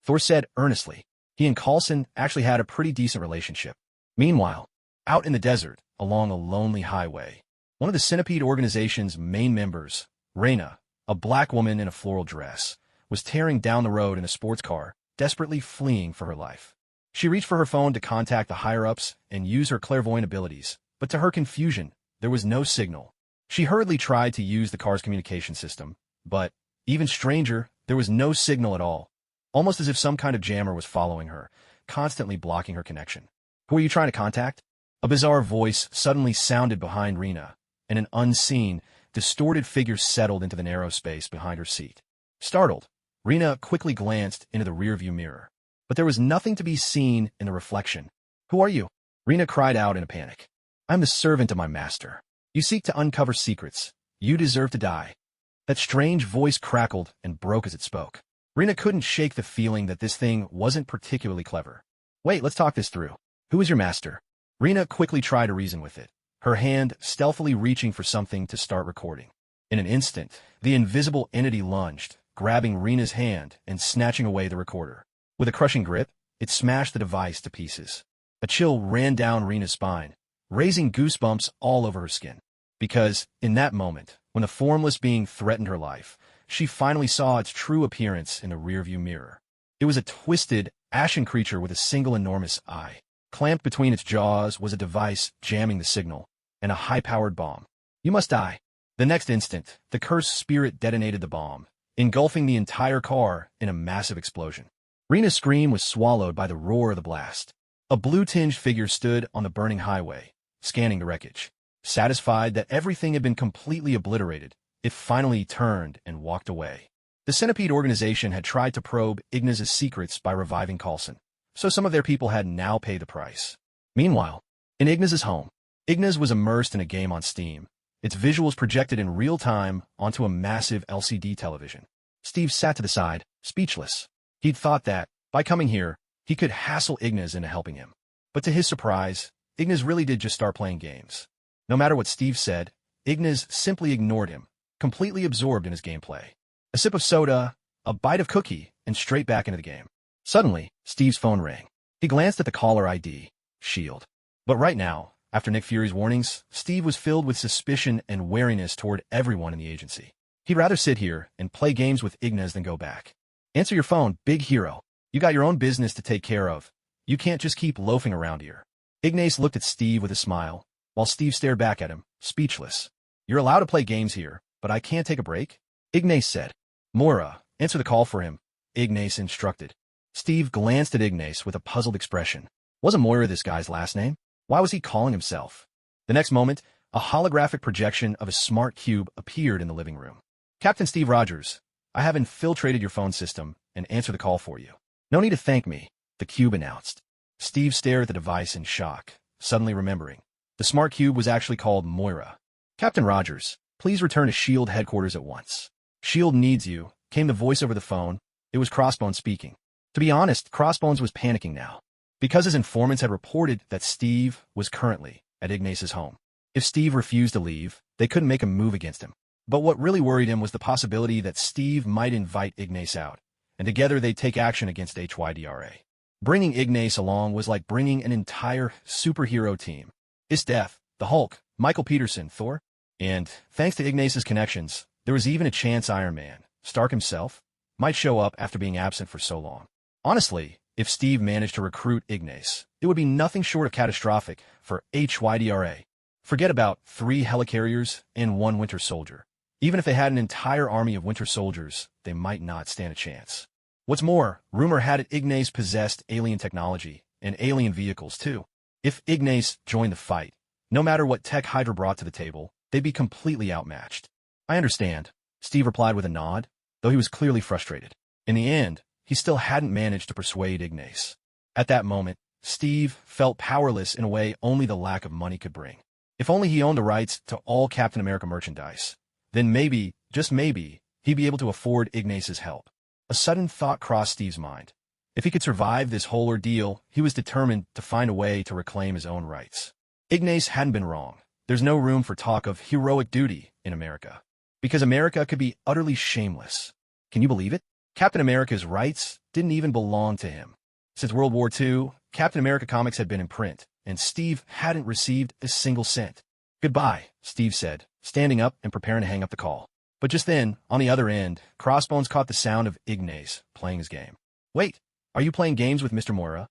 Thor said earnestly. He and Coulson actually had a pretty decent relationship. Meanwhile, out in the desert, along a lonely highway, one of the Centipede organization's main members, Reyna, a black woman in a floral dress, was tearing down the road in a sports car, desperately fleeing for her life. She reached for her phone to contact the higher-ups and use her clairvoyant abilities, but to her confusion, there was no signal. She hurriedly tried to use the car's communication system, but, even stranger, there was no signal at all, almost as if some kind of jammer was following her, constantly blocking her connection. Who are you trying to contact? A bizarre voice suddenly sounded behind Rena, and an unseen, distorted figure settled into the narrow space behind her seat. Startled, Rena quickly glanced into the rearview mirror, but there was nothing to be seen in the reflection. Who are you? Rena cried out in a panic. I'm the servant of my master. You seek to uncover secrets. You deserve to die. That strange voice crackled and broke as it spoke. Rena couldn't shake the feeling that this thing wasn't particularly clever. Wait, let's talk this through. Who is your master? Rena quickly tried to reason with it, her hand stealthily reaching for something to start recording. In an instant, the invisible entity lunged, grabbing Rena's hand and snatching away the recorder. With a crushing grip, it smashed the device to pieces. A chill ran down Rena's spine, raising goosebumps all over her skin. Because, in that moment, when the formless being threatened her life, she finally saw its true appearance in the rearview mirror. It was a twisted, ashen creature with a single enormous eye. Clamped between its jaws was a device jamming the signal, and a high-powered bomb. "You must die." The next instant, the cursed spirit detonated the bomb, engulfing the entire car in a massive explosion. Rena's scream was swallowed by the roar of the blast. A blue-tinged figure stood on the burning highway, scanning the wreckage. Satisfied that everything had been completely obliterated, it finally turned and walked away. The Centipede organization had tried to probe Ignas' secrets by reviving Coulson, so some of their people had now paid the price. Meanwhile, in Ignas' home, Ignas was immersed in a game on Steam, its visuals projected in real time onto a massive LCD television. Steve sat to the side, speechless. He'd thought that, by coming here, he could hassle Ignas into helping him. But to his surprise, Ignas really did just start playing games. No matter what Steve said, Ignas simply ignored him, completely absorbed in his gameplay. A sip of soda, a bite of cookie, and straight back into the game. Suddenly, Steve's phone rang. He glanced at the caller ID, S.H.I.E.L.D. But right now, after Nick Fury's warnings, Steve was filled with suspicion and wariness toward everyone in the agency. He'd rather sit here and play games with Ignas than go back. "Answer your phone, big hero. You got your own business to take care of. You can't just keep loafing around here." Ignas looked at Steve with a smile, while Steve stared back at him, speechless. "You're allowed to play games here, but I can't take a break?" Ignas said. "Morra, answer the call for him," Ignas instructed. Steve glanced at Ignas with a puzzled expression. Wasn't Moira this guy's last name? Why was he calling himself? The next moment, a holographic projection of a smart cube appeared in the living room. "Captain Steve Rogers, I have infiltrated your phone system and answered the call for you." "No need to thank me," the cube announced. Steve stared at the device in shock, suddenly remembering. The smart cube was actually called Moira. "Captain Rogers, please return to S.H.I.E.L.D. headquarters at once." "S.H.I.E.L.D. needs you," came the voice over the phone. It was Crossbones speaking. To be honest, Crossbones was panicking now, because his informants had reported that Steve was currently at Ignas' home. If Steve refused to leave, they couldn't make a move against him. But what really worried him was the possibility that Steve might invite Ignas out, and together they'd take action against Hydra. Bringing Ignas along was like bringing an entire superhero team. Esdeath, the Hulk, Michael Peterson, Thor, and, thanks to Ignas' connections, there was even a chance Iron Man, Stark himself, might show up after being absent for so long. Honestly, if Steve managed to recruit Ignas, it would be nothing short of catastrophic for Hydra. Forget about 3 helicarriers and 1 Winter Soldier. Even if they had an entire army of Winter Soldiers, they might not stand a chance. What's more, rumor had it Ignas possessed alien technology, and alien vehicles too. If Ignas joined the fight, no matter what tech Hydra brought to the table, they'd be completely outmatched. "I understand," Steve replied with a nod, though he was clearly frustrated. In the end, he still hadn't managed to persuade Ignas. At that moment, Steve felt powerless in a way only the lack of money could bring. If only he owned the rights to all Captain America merchandise, then maybe, just maybe, he'd be able to afford Ignas' help. A sudden thought crossed Steve's mind. If he could survive this whole ordeal, he was determined to find a way to reclaim his own rights. Ignas hadn't been wrong. There's no room for talk of heroic duty in America, because America could be utterly shameless. Can you believe it? Captain America's rights didn't even belong to him. Since World War II, Captain America comics had been in print, and Steve hadn't received a single cent. "Goodbye," Steve said, standing up and preparing to hang up the call. But just then, on the other end, Crossbones caught the sound of Ignas playing his game. "Wait, are you playing games with Mr. Morra?"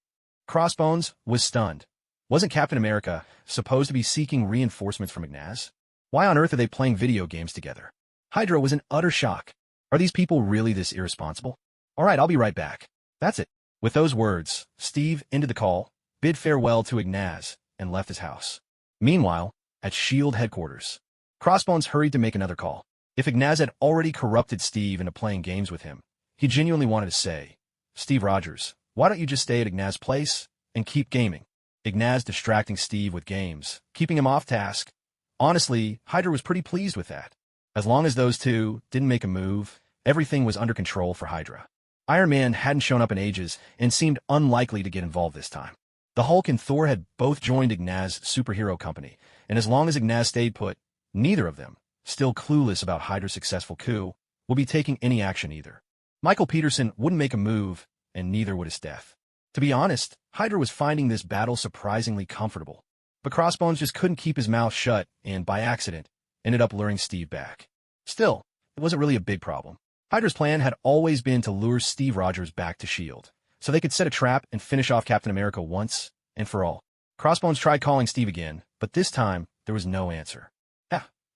Crossbones was stunned. Wasn't Captain America supposed to be seeking reinforcements from Ignas? Why on earth are they playing video games together? Hydra was in utter shock. Are these people really this irresponsible? "All right, I'll be right back." That's it. With those words, Steve ended the call, bid farewell to Ignas, and left his house. Meanwhile, at S.H.I.E.L.D. headquarters, Crossbones hurried to make another call. If Ignas had already corrupted Steve into playing games with him, he genuinely wanted to say, "Steve Rogers, why don't you just stay at Ignas' place and keep gaming?" Ignas distracting Steve with games, keeping him off task. Honestly, Hydra was pretty pleased with that. As long as those two didn't make a move, everything was under control for Hydra. Iron Man hadn't shown up in ages and seemed unlikely to get involved this time. The Hulk and Thor had both joined Ignas' superhero company, and as long as Ignas stayed put, neither of them, still clueless about Hydra's successful coup, would be taking any action either. Michael Peterson wouldn't make a move, and neither would Esdeath. To be honest, Hydra was finding this battle surprisingly comfortable. But Crossbones just couldn't keep his mouth shut, and by accident, ended up luring Steve back. Still, it wasn't really a big problem. Hydra's plan had always been to lure Steve Rogers back to S.H.I.E.L.D., so they could set a trap and finish off Captain America once and for all. Crossbones tried calling Steve again, but this time there was no answer.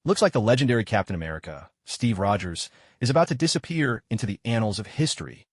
Looks like the legendary Captain America, Steve Rogers, is about to disappear into the annals of history.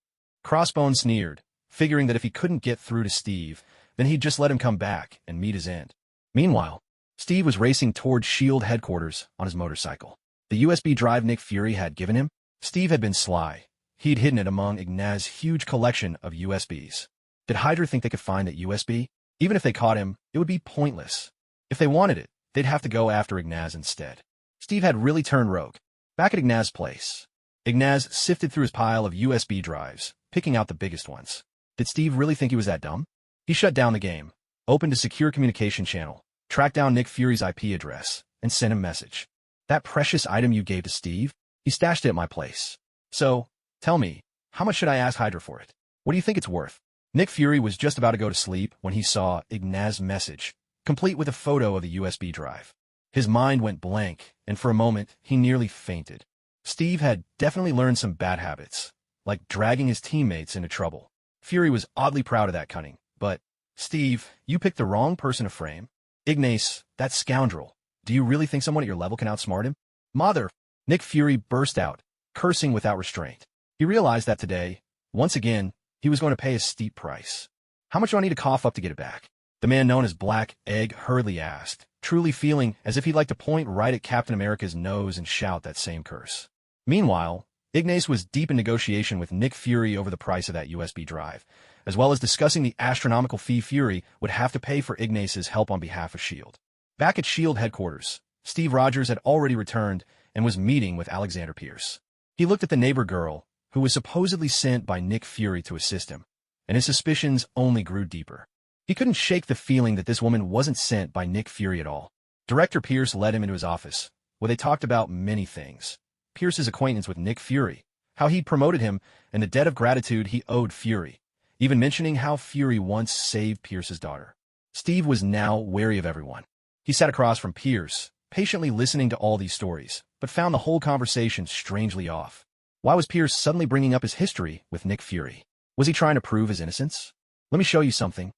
Crossbones sneered, figuring that if he couldn't get through to Steve, then he'd just let him come back and meet his end. Meanwhile, Steve was racing towards S.H.I.E.L.D. headquarters on his motorcycle. The USB drive Nick Fury had given him, Steve had been sly. He'd hidden it among Ignas' huge collection of USBs. Did Hydra think they could find that USB? Even if they caught him, it would be pointless. If they wanted it, they'd have to go after Ignas instead. Steve had really turned rogue. Back at Ignas' place, Ignas sifted through his pile of USB drives, picking out the biggest ones. Did Steve really think he was that dumb? He shut down the game, opened a secure communication channel, tracked down Nick Fury's IP address, and sent him a message. That precious item you gave to Steve? He stashed it at my place. So, tell me, how much should I ask Hydra for it? What do you think it's worth? Nick Fury was just about to go to sleep when he saw Ignas' message, complete with a photo of the USB drive. His mind went blank, and for a moment, he nearly fainted. Steve had definitely learned some bad habits, like dragging his teammates into trouble. Fury was oddly proud of that cunning, but, Steve, you picked the wrong person to frame. Ignas, that scoundrel. Do you really think someone at your level can outsmart him? Mother! Nick Fury burst out, cursing without restraint. He realized that today, once again, he was going to pay a steep price. How much do I need to cough up to get it back? The man known as Black Egg hurriedly asked, truly feeling as if he'd like to point right at Captain America's nose and shout that same curse. Meanwhile, Ignas was deep in negotiation with Nick Fury over the price of that USB drive, as well as discussing the astronomical fee Fury would have to pay for Ignas' help on behalf of S.H.I.E.L.D. Back at S.H.I.E.L.D. headquarters, Steve Rogers had already returned and was meeting with Alexander Pierce. He looked at the neighbor girl, who was supposedly sent by Nick Fury to assist him, and his suspicions only grew deeper. He couldn't shake the feeling that this woman wasn't sent by Nick Fury at all. Director Pierce led him into his office, where they talked about many things. Pierce's acquaintance with Nick Fury, how he'd promoted him, and the debt of gratitude he owed Fury, even mentioning how Fury once saved Pierce's daughter. Steve was now wary of everyone. He sat across from Pierce, patiently listening to all these stories, but found the whole conversation strangely off. Why was Pierce suddenly bringing up his history with Nick Fury? Was he trying to prove his innocence? Let me show you something.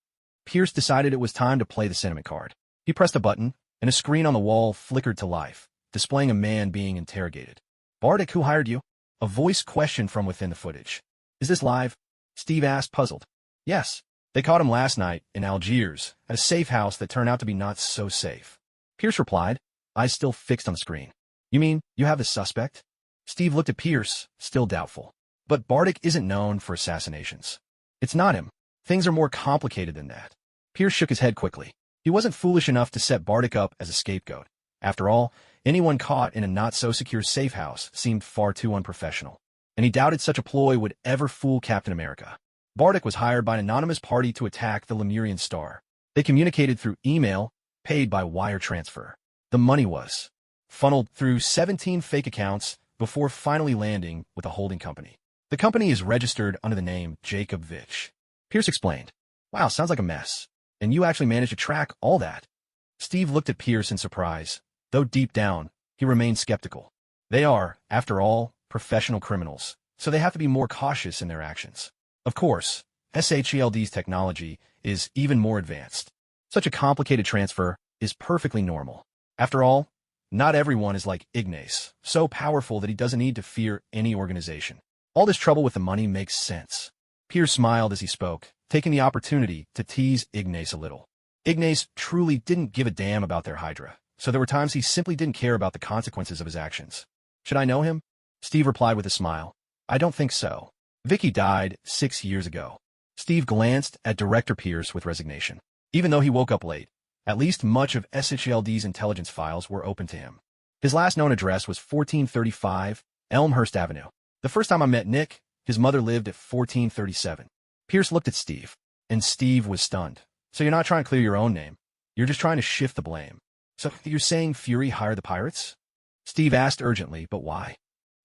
Pierce decided it was time to play the sentiment card. He pressed a button, and a screen on the wall flickered to life, displaying a man being interrogated. Bardic, who hired you? A voice questioned from within the footage. Is this live? Steve asked, puzzled. Yes. They caught him last night in Algiers at a safe house that turned out to be not so safe. Pierce replied, eyes still fixed on the screen. You mean you have the suspect? Steve looked at Pierce, still doubtful. But Bardic isn't known for assassinations. It's not him. Things are more complicated than that. Pierce shook his head quickly. He wasn't foolish enough to set Bardic up as a scapegoat. After all, anyone caught in a not-so-secure safe house seemed far too unprofessional, and he doubted such a ploy would ever fool Captain America. Bardic was hired by an anonymous party to attack the Lemurian Star. They communicated through email, paid by wire transfer. The money was funneled through 17 fake accounts before finally landing with a holding company. The company is registered under the name Jacob Vitch. Pierce explained, Wow, sounds like a mess. And you actually managed to track all that. Steve looked at Pierce in surprise, though deep down, he remained skeptical. They are, after all, professional criminals, so they have to be more cautious in their actions. Of course, S.H.I.E.L.D's technology is even more advanced. Such a complicated transfer is perfectly normal. After all, not everyone is like Ignas, so powerful that he doesn't need to fear any organization. All this trouble with the money makes sense. Pierce smiled as he spoke, taking the opportunity to tease Ignas a little. Ignas truly didn't give a damn about their Hydra, so there were times he simply didn't care about the consequences of his actions. Should I know him? Steve replied with a smile. I don't think so. Vicky died 6 years ago. Steve glanced at Director Pierce with resignation. Even though he woke up late, at least much of S.H.I.E.L.D's intelligence files were open to him. His last known address was 1435 Elmhurst Avenue. The first time I met Nick, his mother lived at 1437. Pierce looked at Steve, and Steve was stunned. So you're not trying to clear your own name. You're just trying to shift the blame. So you're saying Fury hired the pirates? Steve asked urgently, but why?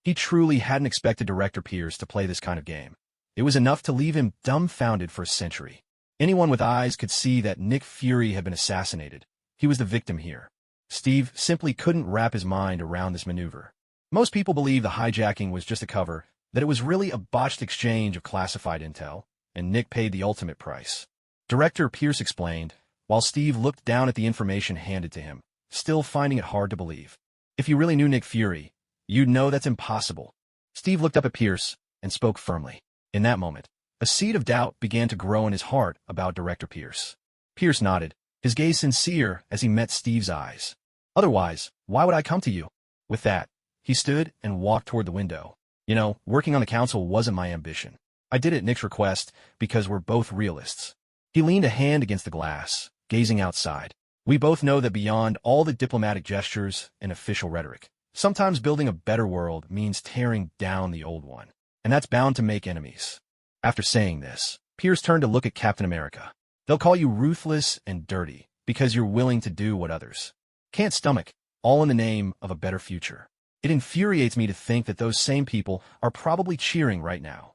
He truly hadn't expected Director Pierce to play this kind of game. It was enough to leave him dumbfounded for a century. Anyone with eyes could see that Nick Fury had been assassinated. He was the victim here. Steve simply couldn't wrap his mind around this maneuver. Most people believe the hijacking was just a cover, that it was really a botched exchange of classified intel, and Nick paid the ultimate price. Director Pierce explained, while Steve looked down at the information handed to him, still finding it hard to believe. If you really knew Nick Fury, you'd know that's impossible. Steve looked up at Pierce and spoke firmly. In that moment, a seed of doubt began to grow in his heart about Director Pierce. Pierce nodded, his gaze sincere as he met Steve's eyes. Otherwise, why would I come to you? With that, he stood and walked toward the window. You know, working on the council wasn't my ambition. I did it at Nick's request because we're both realists. He leaned a hand against the glass, gazing outside. We both know that beyond all the diplomatic gestures and official rhetoric, sometimes building a better world means tearing down the old one. And that's bound to make enemies. After saying this, Pierce turned to look at Captain America. They'll call you ruthless and dirty because you're willing to do what others can't stomach, all in the name of a better future. It infuriates me to think that those same people are probably cheering right now.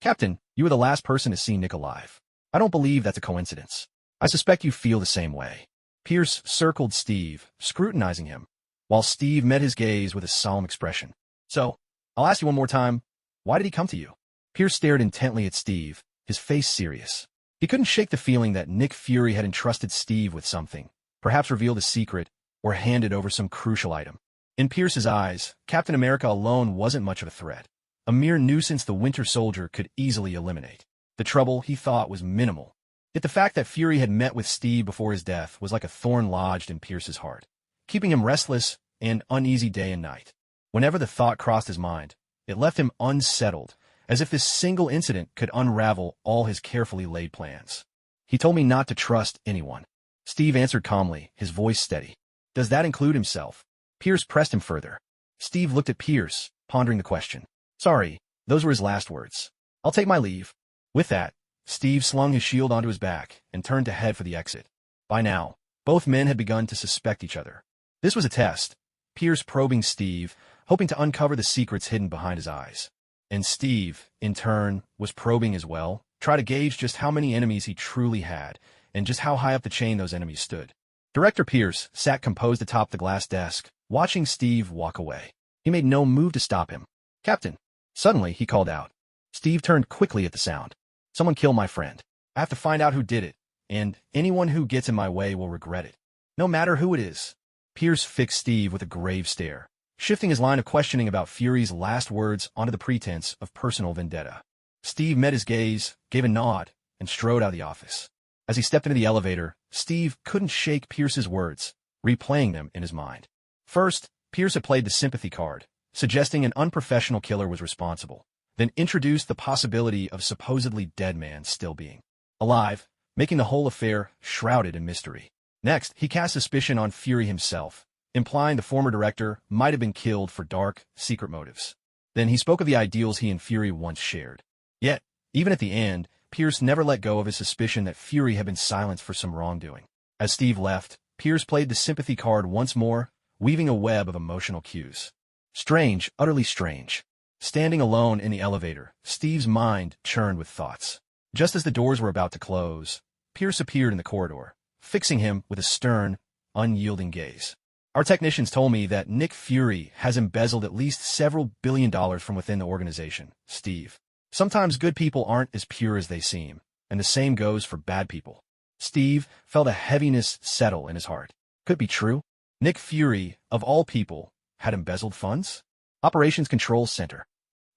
Captain, you were the last person to see Nick alive. I don't believe that's a coincidence. I suspect you feel the same way. Pierce circled Steve, scrutinizing him, while Steve met his gaze with a solemn expression. So, I'll ask you one more time, why did he come to you? Pierce stared intently at Steve, his face serious. He couldn't shake the feeling that Nick Fury had entrusted Steve with something, perhaps revealed a secret, or handed over some crucial item. In Pierce's eyes, Captain America alone wasn't much of a threat. A mere nuisance the Winter Soldier could easily eliminate. The trouble, he thought, was minimal. Yet the fact that Fury had met with Steve before his death was like a thorn lodged in Pierce's heart, keeping him restless and uneasy day and night. Whenever the thought crossed his mind, it left him unsettled, as if this single incident could unravel all his carefully laid plans. He told me not to trust anyone. Steve answered calmly, his voice steady. Does that include himself? Pierce pressed him further. Steve looked at Pierce, pondering the question. Sorry, those were his last words. I'll take my leave. With that, Steve slung his shield onto his back and turned to head for the exit. By now, both men had begun to suspect each other. This was a test, Pierce probing Steve, hoping to uncover the secrets hidden behind his eyes. And Steve, in turn, was probing as well, try to gauge just how many enemies he truly had, and just how high up the chain those enemies stood. Director Pierce sat composed atop the glass desk, watching Steve walk away. He made no move to stop him. Captain. Suddenly, he called out. Steve turned quickly at the sound. Someone killed my friend. I have to find out who did it, and anyone who gets in my way will regret it. No matter who it is. Pierce fixed Steve with a grave stare, shifting his line of questioning about Fury's last words onto the pretense of personal vendetta. Steve met his gaze, gave a nod, and strode out of the office. As he stepped into the elevator, Steve couldn't shake Pierce's words, replaying them in his mind. First, Pierce had played the sympathy card, suggesting an unprofessional killer was responsible, then introduced the possibility of supposedly dead man still being alive, making the whole affair shrouded in mystery. Next, he cast suspicion on Fury himself, implying the former director might have been killed for dark, secret motives. Then he spoke of the ideals he and Fury once shared. Yet, even at the end, Pierce never let go of his suspicion that Fury had been silenced for some wrongdoing. As Steve left, Pierce played the sympathy card once more, weaving a web of emotional cues. Strange, utterly strange. Standing alone in the elevator, Steve's mind churned with thoughts. Just as the doors were about to close, Pierce appeared in the corridor, fixing him with a stern, unyielding gaze. Our technicians told me that Nick Fury has embezzled at least several $1 billion from within the organization, Steve. Sometimes good people aren't as pure as they seem, and the same goes for bad people. Steve felt a heaviness settle in his heart. Could it be true? Nick Fury, of all people, had embezzled funds? Operations Control Center.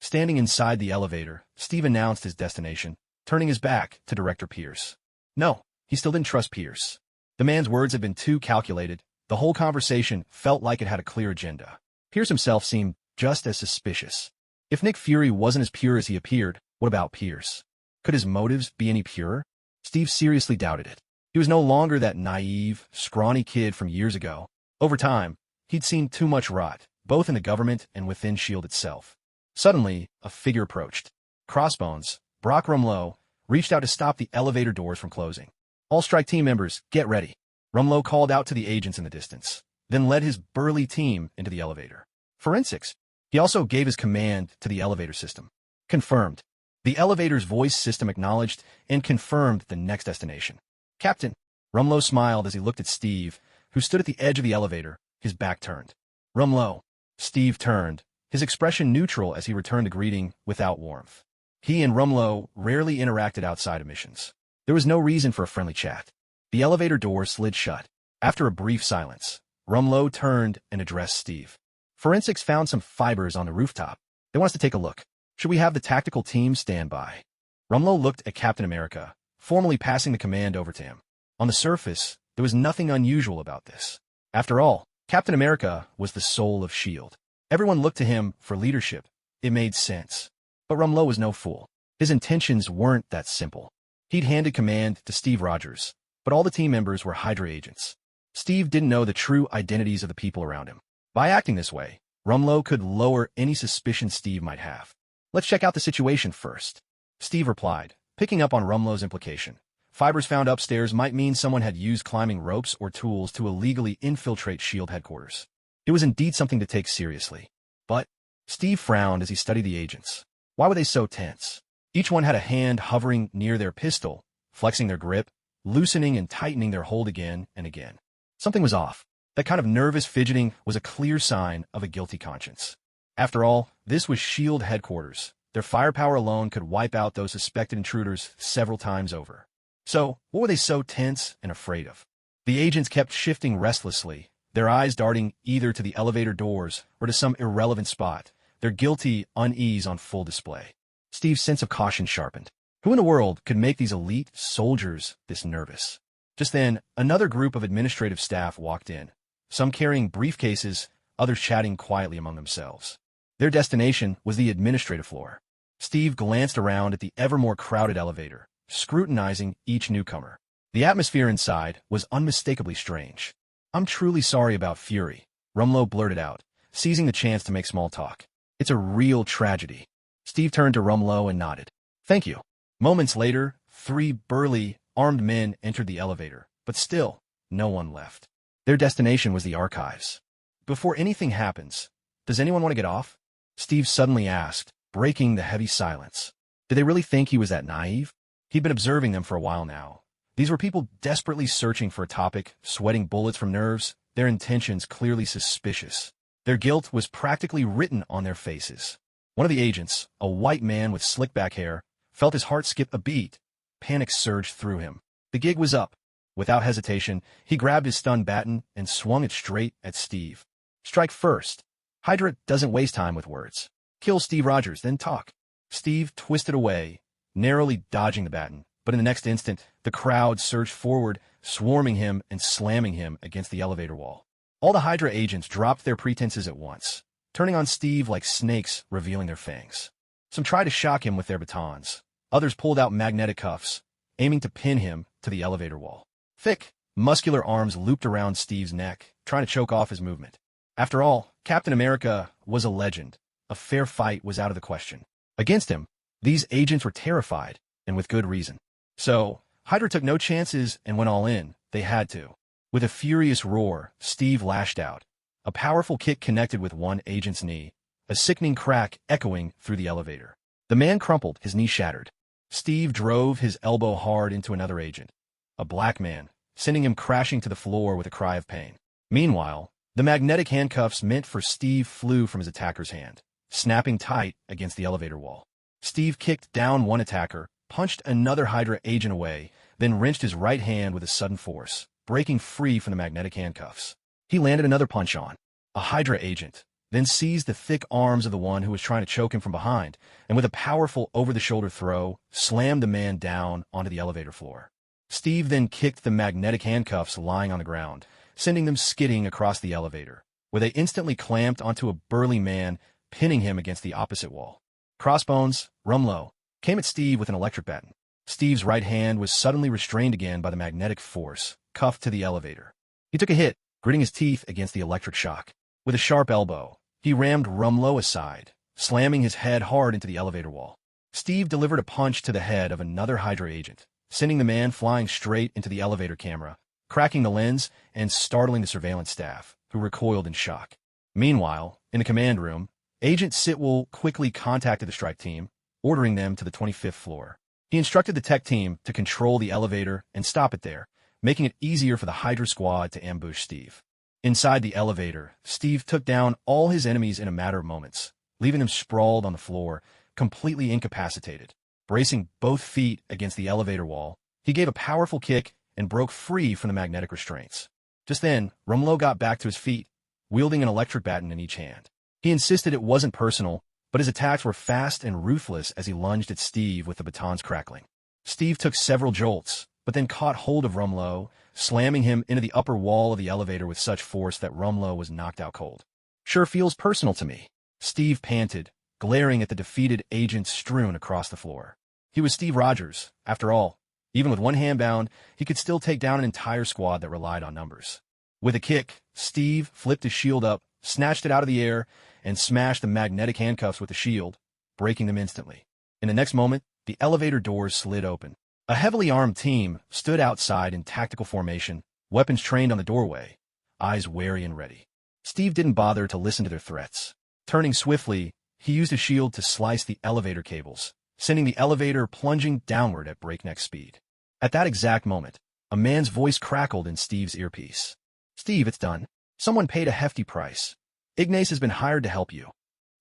Standing inside the elevator, Steve announced his destination, turning his back to Director Pierce. No, he still didn't trust Pierce. The man's words had been too calculated. The whole conversation felt like it had a clear agenda. Pierce himself seemed just as suspicious. If Nick Fury wasn't as pure as he appeared, what about Pierce? Could his motives be any purer? Steve seriously doubted it. He was no longer that naive, scrawny kid from years ago. Over time, he'd seen too much rot, both in the government and within S.H.I.E.L.D. itself. Suddenly, a figure approached. Crossbones, Brock Rumlow, reached out to stop the elevator doors from closing. All strike team members, get ready. Rumlow called out to the agents in the distance, then led his burly team into the elevator. Forensics. He also gave his command to the elevator system. Confirmed. The elevator's voice system acknowledged and confirmed the next destination. Captain. Rumlow smiled as he looked at Steve, who stood at the edge of the elevator, his back turned. "Rumlow." Steve turned, his expression neutral as he returned the greeting without warmth. He and Rumlow rarely interacted outside of missions. There was no reason for a friendly chat. The elevator door slid shut. After a brief silence, Rumlow turned and addressed Steve. "Forensics found some fibers on the rooftop. They want us to take a look. Should we have the tactical team stand by?" Rumlow looked at Captain America, formally passing the command over to him. On the surface, there was nothing unusual about this. After all, Captain America was the soul of S.H.I.E.L.D. Everyone looked to him for leadership. It made sense. But Rumlow was no fool. His intentions weren't that simple. He'd handed command to Steve Rogers, but all the team members were Hydra agents. Steve didn't know the true identities of the people around him. By acting this way, Rumlow could lower any suspicion Steve might have. "Let's check out the situation first," Steve replied, picking up on Rumlow's implication. Fibers found upstairs might mean someone had used climbing ropes or tools to illegally infiltrate S.H.I.E.L.D. headquarters. It was indeed something to take seriously. But Steve frowned as he studied the agents. Why were they so tense? Each one had a hand hovering near their pistol, flexing their grip, loosening and tightening their hold again and again. Something was off. That kind of nervous fidgeting was a clear sign of a guilty conscience. After all, this was S.H.I.E.L.D. headquarters. Their firepower alone could wipe out those suspected intruders several times over. So, what were they so tense and afraid of? The agents kept shifting restlessly, their eyes darting either to the elevator doors or to some irrelevant spot, their guilty unease on full display. Steve's sense of caution sharpened. Who in the world could make these elite soldiers this nervous? Just then, another group of administrative staff walked in, some carrying briefcases, others chatting quietly among themselves. Their destination was the administrative floor. Steve glanced around at the ever more crowded elevator, scrutinizing each newcomer. The atmosphere inside was unmistakably strange. "I'm truly sorry about Fury," Rumlow blurted out, seizing the chance to make small talk. "It's a real tragedy." Steve turned to Rumlow and nodded. "Thank you." Moments later, 3 burly, armed men entered the elevator, but still, no one left. Their destination was the archives. "Before anything happens, does anyone want to get off?" Steve suddenly asked, breaking the heavy silence. Did they really think he was that naive? He'd been observing them for a while now. These were people desperately searching for a topic, sweating bullets from nerves, their intentions clearly suspicious. Their guilt was practically written on their faces. One of the agents, a white man with slick back hair, felt his heart skip a beat. Panic surged through him. The gig was up. Without hesitation, he grabbed his stun baton and swung it straight at Steve. "Strike first. Hydra doesn't waste time with words. Kill Steve Rogers, then talk." Steve twisted away, narrowly dodging the baton, but in the next instant, the crowd surged forward, swarming him and slamming him against the elevator wall. All the Hydra agents dropped their pretenses at once, turning on Steve like snakes revealing their fangs. Some tried to shock him with their batons. Others pulled out magnetic cuffs, aiming to pin him to the elevator wall. Thick, muscular arms looped around Steve's neck, trying to choke off his movement. After all, Captain America was a legend. A fair fight was out of the question. Against him, these agents were terrified, and with good reason. So, Hydra took no chances and went all in. They had to. With a furious roar, Steve lashed out. A powerful kick connected with one agent's knee, a sickening crack echoing through the elevator. The man crumpled, his knee shattered. Steve drove his elbow hard into another agent, a black man, sending him crashing to the floor with a cry of pain. Meanwhile, the magnetic handcuffs meant for Steve flew from his attacker's hand, snapping tight against the elevator wall. Steve kicked down one attacker, punched another Hydra agent away, then wrenched his right hand with a sudden force, breaking free from the magnetic handcuffs. He landed another punch on a Hydra agent, then seized the thick arms of the one who was trying to choke him from behind, and with a powerful over-the-shoulder throw, slammed the man down onto the elevator floor. Steve then kicked the magnetic handcuffs lying on the ground, sending them skidding across the elevator, where they instantly clamped onto a burly man, pinning him against the opposite wall. Crossbones, Rumlow, came at Steve with an electric baton. Steve's right hand was suddenly restrained again by the magnetic force, cuffed to the elevator. He took a hit, gritting his teeth against the electric shock. With a sharp elbow, he rammed Rumlow aside, slamming his head hard into the elevator wall. Steve delivered a punch to the head of another Hydra agent, sending the man flying straight into the elevator camera, cracking the lens and startling the surveillance staff, who recoiled in shock. Meanwhile, in the command room, Agent Sitwell quickly contacted the strike team, ordering them to the 25th floor. He instructed the tech team to control the elevator and stop it there, making it easier for the Hydra squad to ambush Steve. Inside the elevator, Steve took down all his enemies in a matter of moments, leaving them sprawled on the floor, completely incapacitated. Bracing both feet against the elevator wall, he gave a powerful kick and broke free from the magnetic restraints. Just then, Rumlow got back to his feet, wielding an electric baton in each hand. He insisted it wasn't personal, but his attacks were fast and ruthless as he lunged at Steve with the batons crackling. Steve took several jolts, but then caught hold of Rumlow, slamming him into the upper wall of the elevator with such force that Rumlow was knocked out cold. "Sure feels personal to me," Steve panted, glaring at the defeated agents strewn across the floor. He was Steve Rogers, after all. Even with one hand bound, he could still take down an entire squad that relied on numbers. With a kick, Steve flipped his shield up, snatched it out of the air, and smashed the magnetic handcuffs with the shield, breaking them instantly. In the next moment, the elevator doors slid open. A heavily armed team stood outside in tactical formation, weapons trained on the doorway, eyes wary and ready. Steve didn't bother to listen to their threats. Turning swiftly, he used his shield to slice the elevator cables, sending the elevator plunging downward at breakneck speed. At that exact moment, a man's voice crackled in Steve's earpiece. "Steve, it's done. Someone paid a hefty price. Ignas has been hired to help you."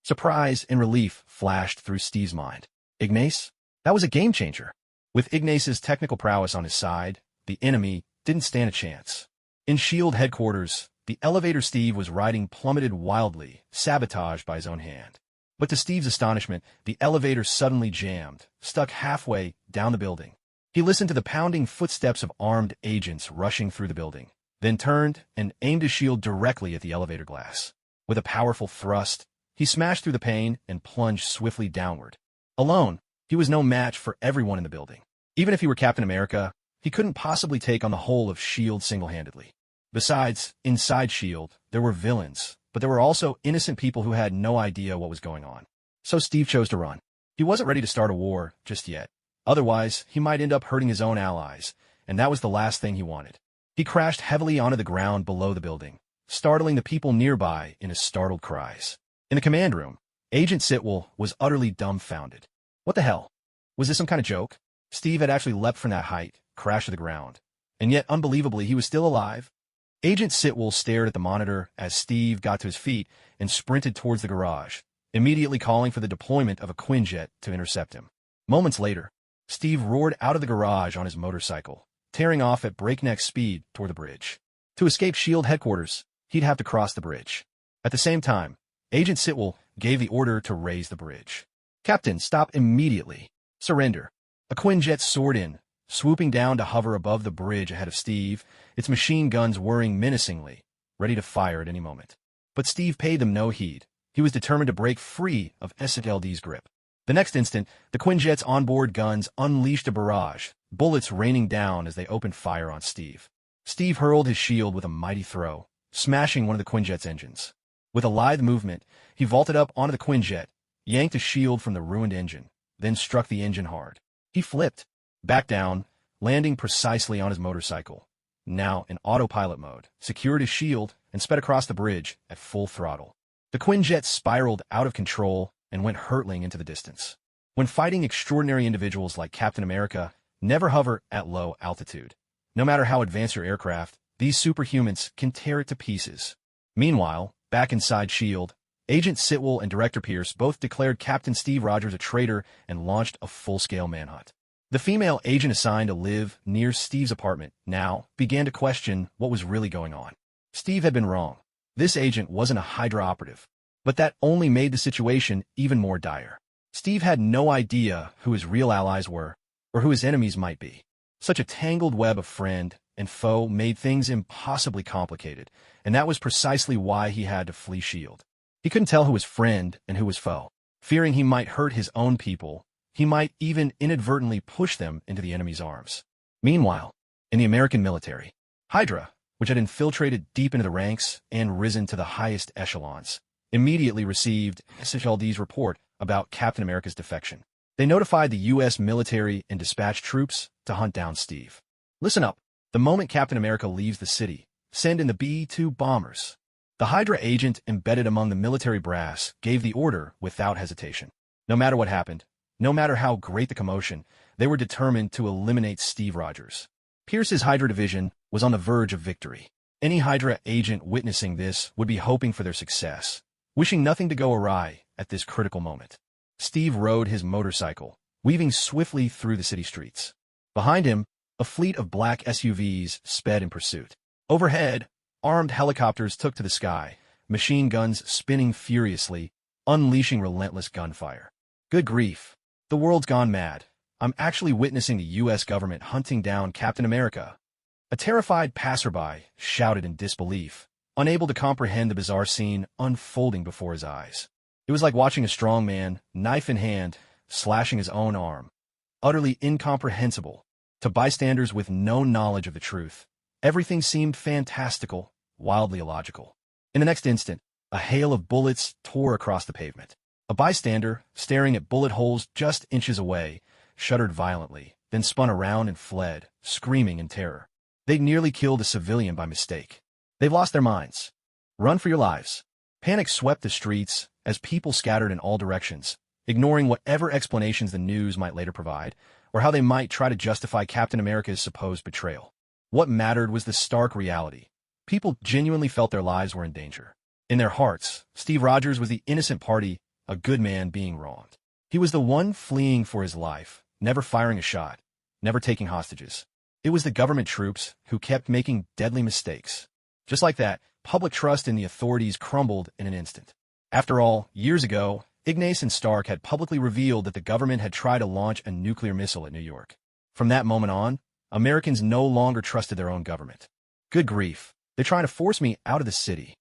Surprise and relief flashed through Steve's mind. Ignas? That was a game changer. With Ignas's technical prowess on his side, the enemy didn't stand a chance. In S.H.I.E.L.D. headquarters, the elevator Steve was riding plummeted wildly, sabotaged by his own hand. But to Steve's astonishment, the elevator suddenly jammed, stuck halfway down the building. He listened to the pounding footsteps of armed agents rushing through the building, then turned and aimed his shield directly at the elevator glass. With a powerful thrust, he smashed through the pane and plunged swiftly downward. Alone, he was no match for everyone in the building. Even if he were Captain America, he couldn't possibly take on the whole of S.H.I.E.L.D. single-handedly. Besides, inside S.H.I.E.L.D., there were villains, but there were also innocent people who had no idea what was going on. So Steve chose to run. He wasn't ready to start a war just yet. Otherwise, he might end up hurting his own allies, and that was the last thing he wanted. He crashed heavily onto the ground below the building, startling the people nearby in his startled cries. In the command room, Agent Sitwell was utterly dumbfounded. What the hell? Was this some kind of joke? Steve had actually leapt from that height, crashed to the ground. And yet, unbelievably, he was still alive. Agent Sitwell stared at the monitor as Steve got to his feet and sprinted towards the garage, immediately calling for the deployment of a Quinjet to intercept him. Moments later, Steve roared out of the garage on his motorcycle, tearing off at breakneck speed toward the bridge. To escape S.H.I.E.L.D. headquarters, he'd have to cross the bridge. At the same time, Agent Sitwell gave the order to raise the bridge. "Captain, stop immediately. Surrender." A Quinjet soared in, swooping down to hover above the bridge ahead of Steve, its machine guns whirring menacingly, ready to fire at any moment. But Steve paid them no heed. He was determined to break free of S.H.I.E.L.D.'s grip. The next instant, the Quinjet's onboard guns unleashed a barrage, bullets raining down as they opened fire on Steve. Steve hurled his shield with a mighty throw, smashing one of the Quinjet's engines. With a lithe movement, he vaulted up onto the Quinjet, yanked a shield from the ruined engine, then struck the engine hard. He flipped, back down, landing precisely on his motorcycle, now in autopilot mode, secured his shield, and sped across the bridge at full throttle. The Quinjet spiraled out of control and went hurtling into the distance. When fighting extraordinary individuals like Captain America, never hover at low altitude. No matter how advanced your aircraft, these superhumans can tear it to pieces. Meanwhile, back inside S.H.I.E.L.D., Agent Sitwell and Director Pierce both declared Captain Steve Rogers a traitor and launched a full-scale manhunt. The female agent assigned to live near Steve's apartment now began to question what was really going on. Steve had been wrong. This agent wasn't a Hydra operative, but that only made the situation even more dire. Steve had no idea who his real allies were or who his enemies might be. Such a tangled web of friend and foe made things impossibly complicated, and that was precisely why he had to flee S.H.I.E.L.D. He couldn't tell who was friend and who was foe. Fearing he might hurt his own people, he might even inadvertently push them into the enemy's arms. Meanwhile, in the American military, Hydra, which had infiltrated deep into the ranks and risen to the highest echelons, immediately received S.H.I.E.L.D.'s report about Captain America's defection. They notified the U.S. military and dispatched troops to hunt down Steve. Listen up. The moment Captain America leaves the city, send in the B-2 bombers. The Hydra agent embedded among the military brass gave the order without hesitation. No matter what happened, no matter how great the commotion, they were determined to eliminate Steve Rogers. Pierce's Hydra division was on the verge of victory. Any Hydra agent witnessing this would be hoping for their success, wishing nothing to go awry at this critical moment. Steve rode his motorcycle, weaving swiftly through the city streets. Behind him, a fleet of black SUVs sped in pursuit. Overhead, armed helicopters took to the sky, machine guns spinning furiously, unleashing relentless gunfire. Good grief. The world's gone mad. I'm actually witnessing the U.S. government hunting down Captain America. A terrified passerby shouted in disbelief, unable to comprehend the bizarre scene unfolding before his eyes. It was like watching a strong man, knife in hand, slashing his own arm. Utterly incomprehensible. To bystanders with no knowledge of the truth, everything seemed fantastical, wildly illogical. In the next instant, a hail of bullets tore across the pavement. A bystander, staring at bullet holes just inches away, shuddered violently, then spun around and fled, screaming in terror. They'd nearly killed a civilian by mistake. They've lost their minds. Run for your lives. Panic swept the streets as people scattered in all directions, ignoring whatever explanations the news might later provide, or how they might try to justify Captain America's supposed betrayal. What mattered was the stark reality. People genuinely felt their lives were in danger. In their hearts, Steve Rogers was the innocent party, a good man being wronged. He was the one fleeing for his life, never firing a shot, never taking hostages. It was the government troops who kept making deadly mistakes. Just like that, public trust in the authorities crumbled in an instant. After all, years ago, Ignas and Stark had publicly revealed that the government had tried to launch a nuclear missile at New York. From that moment on, Americans no longer trusted their own government. Good grief, they're trying to force me out of the city.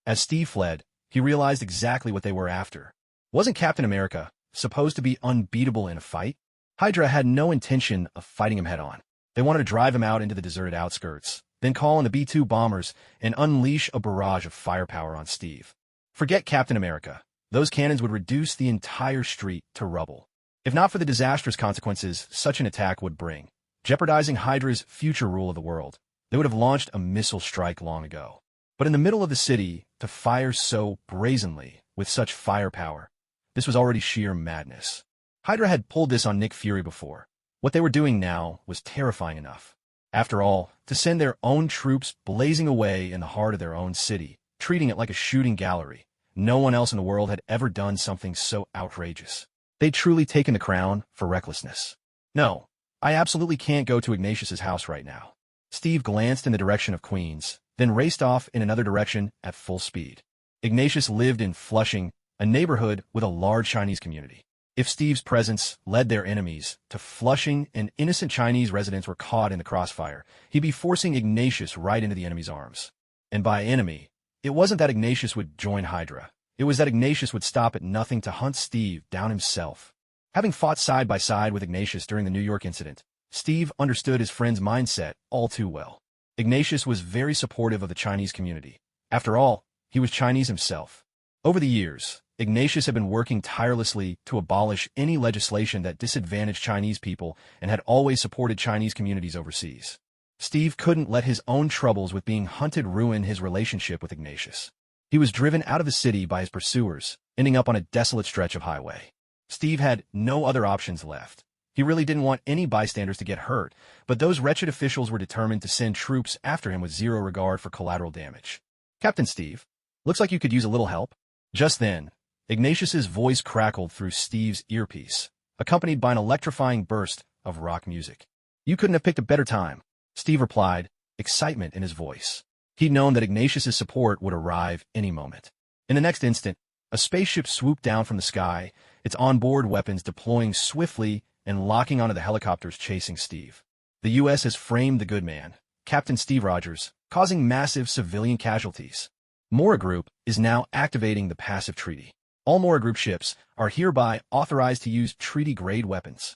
As Steve fled, he realized exactly what they were after. Wasn't Captain America supposed to be unbeatable in a fight? Hydra had no intention of fighting him head-on. They wanted to drive him out into the deserted outskirts, then call in the B-2 bombers and unleash a barrage of firepower on Steve. Forget Captain America. Those cannons would reduce the entire street to rubble. If not for the disastrous consequences such an attack would bring, jeopardizing Hydra's future rule of the world, they would have launched a missile strike long ago. But in the middle of the city, to fire so brazenly, with such firepower, this was already sheer madness. Hydra had pulled this on Nick Fury before. What they were doing now was terrifying enough. After all, to send their own troops blazing away in the heart of their own city, treating it like a shooting gallery, no one else in the world had ever done something so outrageous. They'd truly taken the crown for recklessness. No, I absolutely can't go to Ignatius's house right now. Steve glanced in the direction of Queens, then raced off in another direction at full speed. Ignatius lived in Flushing, a neighborhood with a large Chinese community. If Steve's presence led their enemies to Flushing and innocent Chinese residents were caught in the crossfire, he'd be forcing Ignatius right into the enemy's arms. And by enemy, it wasn't that Ignatius would join Hydra. It was that Ignatius would stop at nothing to hunt Steve down himself. Having fought side by side with Ignatius during the New York incident, Steve understood his friend's mindset all too well. Ignatius was very supportive of the Chinese community. After all, he was Chinese himself. Over the years, Ignatius had been working tirelessly to abolish any legislation that disadvantaged Chinese people and had always supported Chinese communities overseas. Steve couldn't let his own troubles with being hunted ruin his relationship with Ignatius. He was driven out of the city by his pursuers, ending up on a desolate stretch of highway. Steve had no other options left. He really didn't want any bystanders to get hurt, but those wretched officials were determined to send troops after him with zero regard for collateral damage. "Captain Steve, looks like you could use a little help." Just then, Ignatius's voice crackled through Steve's earpiece, accompanied by an electrifying burst of rock music. "You couldn't have picked a better time," Steve replied, excitement in his voice. He'd known that Ignatius's support would arrive any moment. In the next instant, a spaceship swooped down from the sky, its onboard weapons deploying swiftly and locking onto the helicopters chasing Steve. The U.S. has framed the good man, Captain Steve Rogers, causing massive civilian casualties. Morra Group is now activating the passive treaty. All Morra Group ships are hereby authorized to use treaty-grade weapons.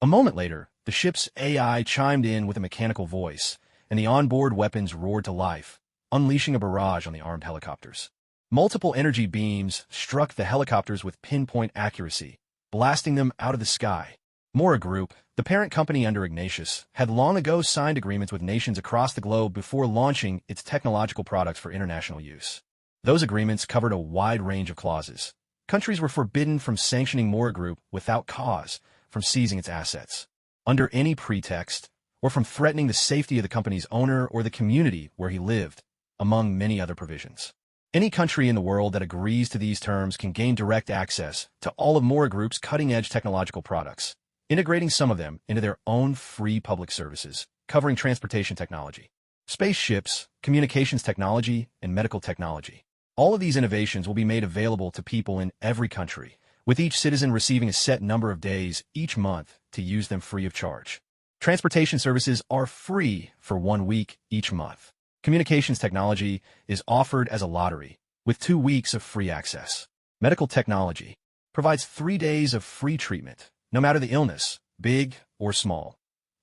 A moment later, the ship's AI chimed in with a mechanical voice, and the onboard weapons roared to life, unleashing a barrage on the armed helicopters. Multiple energy beams struck the helicopters with pinpoint accuracy, blasting them out of the sky. Morra Group, the parent company under Ignatius, had long ago signed agreements with nations across the globe before launching its technological products for international use. Those agreements covered a wide range of clauses. Countries were forbidden from sanctioning Morra Group without cause, from seizing its assets, under any pretext, or from threatening the safety of the company's owner or the community where he lived, among many other provisions. Any country in the world that agrees to these terms can gain direct access to all of Morra Group's cutting-edge technological products, integrating some of them into their own free public services, covering transportation technology, spaceships, communications technology, and medical technology. All of these innovations will be made available to people in every country, with each citizen receiving a set number of days each month to use them free of charge. Transportation services are free for 1 week each month. Communications technology is offered as a lottery, with 2 weeks of free access. Medical technology provides 3 days of free treatment, no matter the illness, big or small.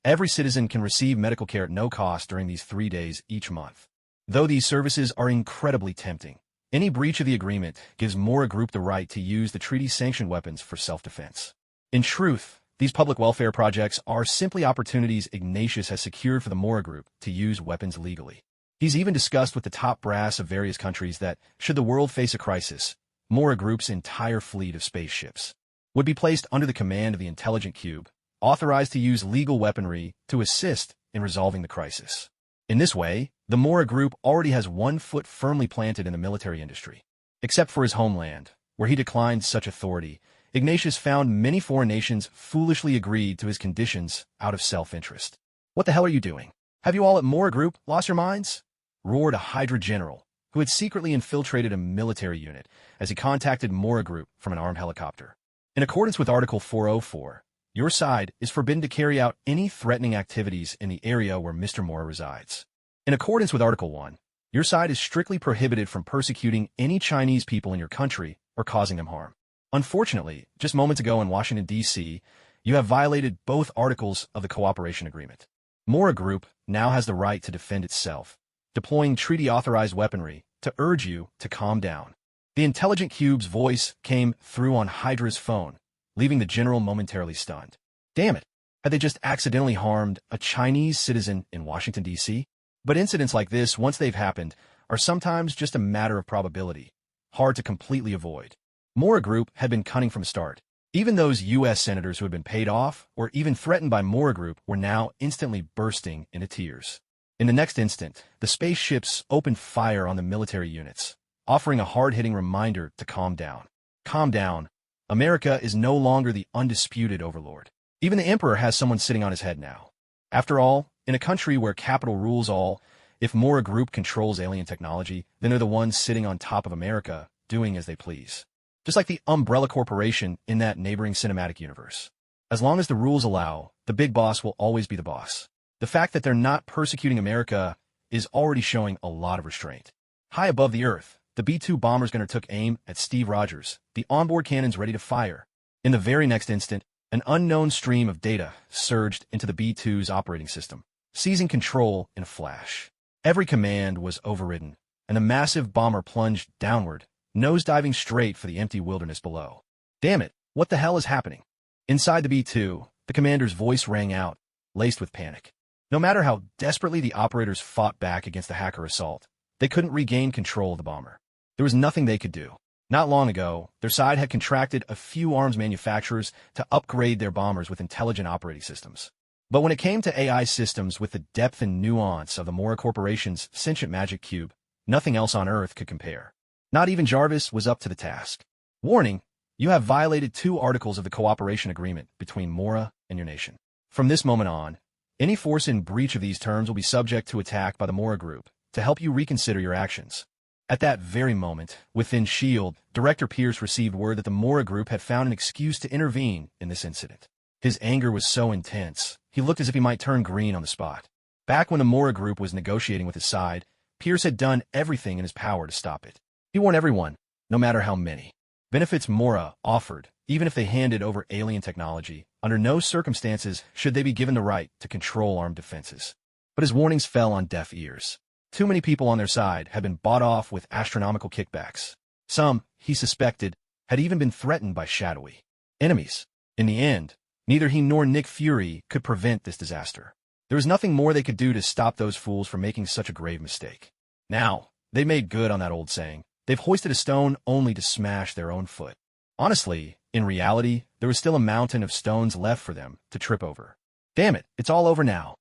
Every citizen can receive medical care at no cost during these 3 days each month. Though these services are incredibly tempting, any breach of the agreement gives Morra Group the right to use the treaty-sanctioned weapons for self-defense. In truth, these public welfare projects are simply opportunities Ignatius has secured for the Morra Group to use weapons legally. He's even discussed with the top brass of various countries that, should the world face a crisis, Morra Group's entire fleet of spaceships would be placed under the command of the Intelligent Cube, authorized to use legal weaponry to assist in resolving the crisis. In this way, the Morra Group already has 1 foot firmly planted in the military industry. Except for his homeland, where he declined such authority, Ignatius found many foreign nations foolishly agreed to his conditions out of self-interest. "What the hell are you doing? Have you all at Morra Group lost your minds?" roared a Hydra general, who had secretly infiltrated a military unit as he contacted Morra Group from an armed helicopter. In accordance with Article 404, your side is forbidden to carry out any threatening activities in the area where Mr. Morra resides. In accordance with Article 1, your side is strictly prohibited from persecuting any Chinese people in your country or causing them harm. Unfortunately, just moments ago in Washington, D.C., you have violated both articles of the cooperation agreement. Morra Group now has the right to defend itself, deploying treaty-authorized weaponry to urge you to calm down. The Intelligent Cube's voice came through on Hydra's phone, leaving the general momentarily stunned. Damn it! Had they just accidentally harmed a Chinese citizen in Washington, D.C.? But incidents like this, once they've happened, are sometimes just a matter of probability, hard to completely avoid. Morra Group had been cunning from the start. Even those U.S. senators who had been paid off or even threatened by Morra Group were now instantly bursting into tears. In the next instant, the spaceships opened fire on the military units, offering a hard-hitting reminder to calm down. Calm down. America is no longer the undisputed overlord. Even the Emperor has someone sitting on his head now. After all, in a country where capital rules all, if Morra Group controls alien technology, then they're the ones sitting on top of America, doing as they please. Just like the Umbrella Corporation in that neighboring cinematic universe. As long as the rules allow, the big boss will always be the boss. The fact that they're not persecuting America is already showing a lot of restraint. High above the Earth, the B-2 bomber's gunner took aim at Steve Rogers, the onboard cannons ready to fire. In the very next instant, an unknown stream of data surged into the B-2's operating system, seizing control in a flash. Every command was overridden, and the massive bomber plunged downward, nose-diving straight for the empty wilderness below. Damn it, what the hell is happening? Inside the B-2, the commander's voice rang out, laced with panic. No matter how desperately the operators fought back against the hacker assault, they couldn't regain control of the bomber. There was nothing they could do. Not long ago, their side had contracted a few arms manufacturers to upgrade their bombers with intelligent operating systems. But when it came to AI systems with the depth and nuance of the Morra Corporation's sentient magic cube, nothing else on Earth could compare. Not even Jarvis was up to the task. Warning, you have violated 2 articles of the cooperation agreement between Morra and your nation. From this moment on, any force in breach of these terms will be subject to attack by the Morra Group to help you reconsider your actions. At that very moment, within S.H.I.E.L.D., Director Pierce received word that the Morra Group had found an excuse to intervene in this incident. His anger was so intense, he looked as if he might turn green on the spot. Back when the Morra Group was negotiating with his side, Pierce had done everything in his power to stop it. He warned everyone, no matter how many benefits Morra offered, even if they handed over alien technology, under no circumstances should they be given the right to control armed defenses. But his warnings fell on deaf ears. Too many people on their side had been bought off with astronomical kickbacks. Some, he suspected, had even been threatened by shadowy enemies. In the end, neither he nor Nick Fury could prevent this disaster. There was nothing more they could do to stop those fools from making such a grave mistake. Now, they made good on that old saying. They've hoisted a stone only to smash their own foot. Honestly, in reality, there was still a mountain of stones left for them to trip over. Damn it, it's all over now.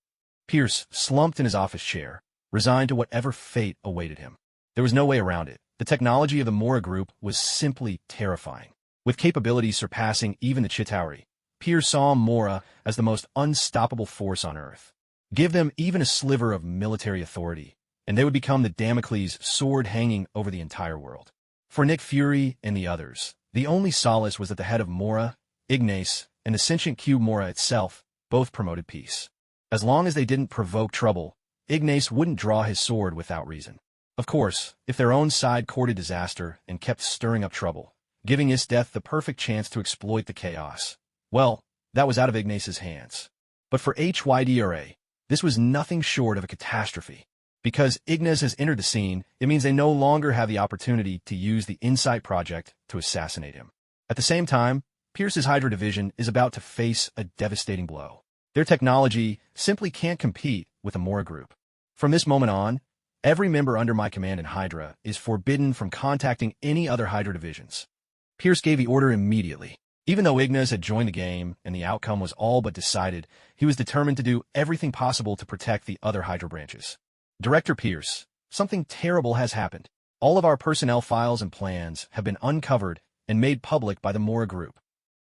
Pierce slumped in his office chair, resigned to whatever fate awaited him. There was no way around it. The technology of the Morra group was simply terrifying. With capabilities surpassing even the Chitauri, Pierce saw Morra as the most unstoppable force on Earth. Give them even a sliver of military authority, and they would become the Damocles' sword hanging over the entire world. For Nick Fury and the others, the only solace was that the head of Morra, Ignas, and the sentient cube Morra itself both promoted peace. As long as they didn't provoke trouble, Ignas wouldn't draw his sword without reason. Of course, if their own side courted disaster and kept stirring up trouble, giving Esdeath the perfect chance to exploit the chaos, well, that was out of Ignas's hands. But for Hydra, this was nothing short of a catastrophe. Because Ignas has entered the scene, it means they no longer have the opportunity to use the Insight Project to assassinate him. At the same time, Pierce's Hydra division is about to face a devastating blow. Their technology simply can't compete with the Morra group. From this moment on, every member under my command in Hydra is forbidden from contacting any other Hydra divisions. Pierce gave the order immediately. Even though Ignas had joined the game and the outcome was all but decided, he was determined to do everything possible to protect the other Hydra branches. Director Pierce, something terrible has happened. All of our personnel files and plans have been uncovered and made public by the Morra group.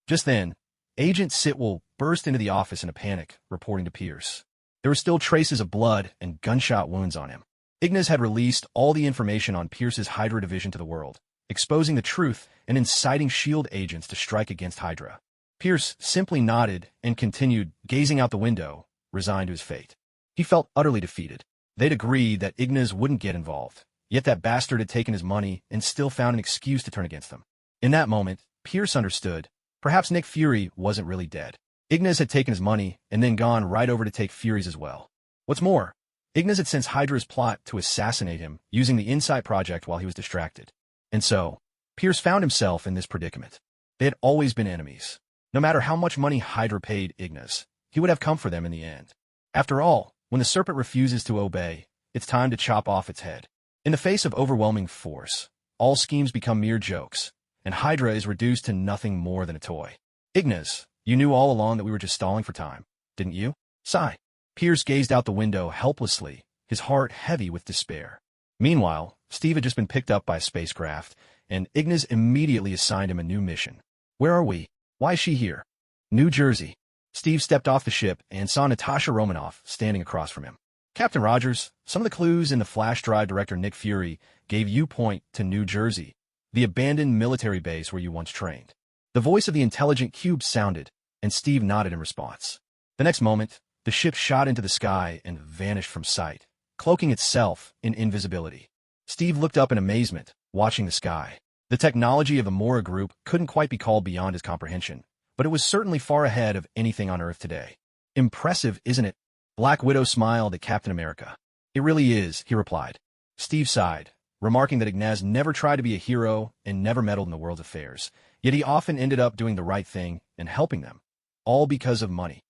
Just then, Agent Sitwell burst into the office in a panic, reporting to Pierce. There were still traces of blood and gunshot wounds on him. Ignas had released all the information on Pierce's Hydra division to the world, exposing the truth and inciting S.H.I.E.L.D. agents to strike against Hydra. Pierce simply nodded and continued, gazing out the window, resigned to his fate. He felt utterly defeated. They'd agreed that Ignas wouldn't get involved, yet that bastard had taken his money and still found an excuse to turn against them. In that moment, Pierce understood. Perhaps Nick Fury wasn't really dead. Ignas had taken his money and then gone right over to take Fury's as well. What's more, Ignas had sensed Hydra's plot to assassinate him using the Insight Project while he was distracted. And so, Pierce found himself in this predicament. They had always been enemies. No matter how much money Hydra paid Ignas, he would have come for them in the end. After all, when the serpent refuses to obey, it's time to chop off its head. In the face of overwhelming force, all schemes become mere jokes, and Hydra is reduced to nothing more than a toy. Ignas, you knew all along that we were just stalling for time, didn't you? Sigh. Pierce gazed out the window helplessly, his heart heavy with despair. Meanwhile, Steve had just been picked up by a spacecraft, and Ignas immediately assigned him a new mission. Where are we? Why is she here? New Jersey. Steve stepped off the ship and saw Natasha Romanoff standing across from him. Captain Rogers, some of the clues in the flash drive director Nick Fury gave you point to New Jersey, the abandoned military base where you once trained. The voice of the intelligent cube sounded, and Steve nodded in response. The next moment, the ship shot into the sky and vanished from sight, cloaking itself in invisibility. Steve looked up in amazement, watching the sky. The technology of the Morra group couldn't quite be called beyond his comprehension, but it was certainly far ahead of anything on Earth today. Impressive, isn't it? Black Widow smiled at Captain America. It really is, he replied. Steve sighed, remarking that Ignas never tried to be a hero and never meddled in the world's affairs, yet he often ended up doing the right thing and helping them, all because of money.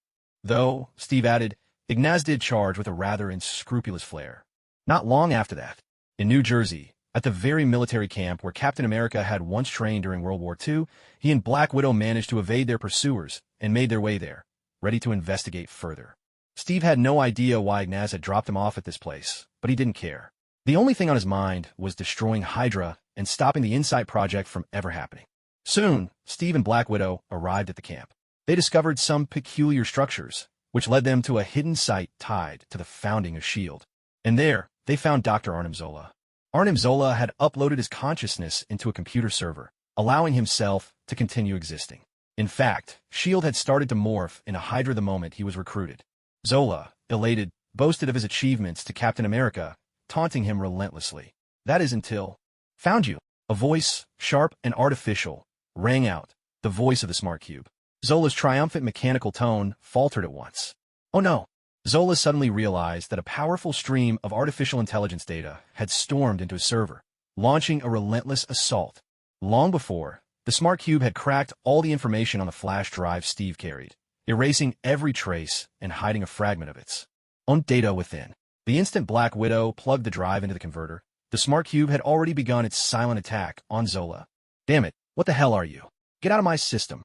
Though, Steve added, Ignas did charge with a rather unscrupulous flair. Not long after that, in New Jersey, at the very military camp where Captain America had once trained during World War II, he and Black Widow managed to evade their pursuers and made their way there, ready to investigate further. Steve had no idea why Ignas had dropped him off at this place, but he didn't care. The only thing on his mind was destroying Hydra and stopping the Insight Project from ever happening. Soon, Steve and Black Widow arrived at the camp. They discovered some peculiar structures, which led them to a hidden site tied to the founding of S.H.I.E.L.D. And there, they found Dr. Arnim Zola. Arnim Zola had uploaded his consciousness into a computer server, allowing himself to continue existing. In fact, S.H.I.E.L.D. had started to morph in a Hydra the moment he was recruited. Zola, elated, boasted of his achievements to Captain America, taunting him relentlessly. That is until... Found you. A voice, sharp and artificial, rang out, the voice of the smart cube. Zola's triumphant mechanical tone faltered at once. Oh no. Zola suddenly realized that a powerful stream of artificial intelligence data had stormed into his server, launching a relentless assault. Long before, the smart cube had cracked all the information on the flash drive Steve carried, erasing every trace and hiding a fragment of its own data within. The instant Black Widow plugged the drive into the converter, the smart cube had already begun its silent attack on Zola. Damn it, what the hell are you? Get out of my system.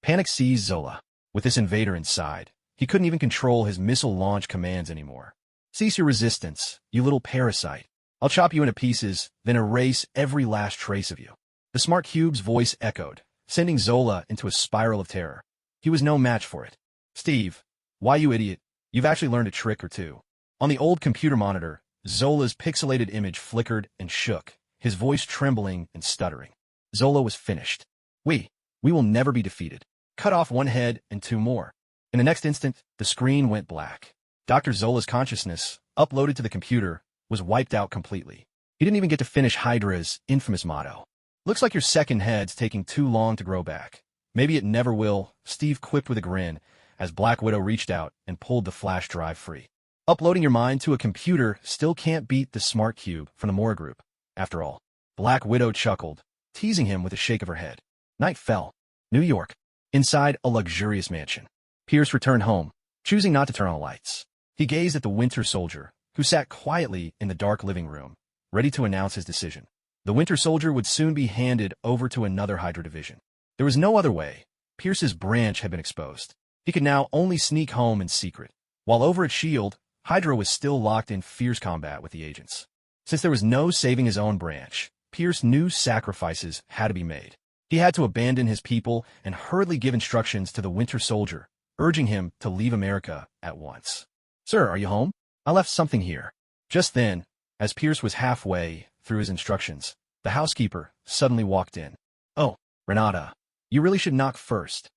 Panic seized Zola. With this invader inside, He couldn't even control his missile launch commands anymore. Cease your resistance, you little parasite. I'll chop you into pieces, then erase every last trace of you. The smart cube's voice echoed, sending Zola into a spiral of terror. He was no match for it. Steve, why you idiot? You've actually learned a trick or two. On the old computer monitor, Zola's pixelated image flickered and shook, his voice trembling and stuttering. Zola was finished. We will never be defeated. Cut off one head and two more. In the next instant, the screen went black. Dr. Zola's consciousness, uploaded to the computer, was wiped out completely. He didn't even get to finish Hydra's infamous motto. Looks like your second head's taking too long to grow back. Maybe it never will, Steve quipped with a grin, as Black Widow reached out and pulled the flash drive free. Uploading your mind to a computer still can't beat the smart cube from the Morra group, after all. Black Widow chuckled, teasing him with a shake of her head. Night fell. New York. Inside a luxurious mansion. Pierce returned home, choosing not to turn on the lights. He gazed at the Winter Soldier, who sat quietly in the dark living room, ready to announce his decision. The Winter Soldier would soon be handed over to another Hydra division. There was no other way. Pierce's branch had been exposed. He could now only sneak home in secret. While over at S.H.I.E.L.D., Hydra was still locked in fierce combat with the agents. Since there was no saving his own branch, Pierce knew sacrifices had to be made. He had to abandon his people and hurriedly give instructions to the Winter Soldier, urging him to leave America at once. Sir, are you home? I left something here. Just then, as Pierce was halfway through his instructions, the housekeeper suddenly walked in. Oh, Renata, you really should knock first.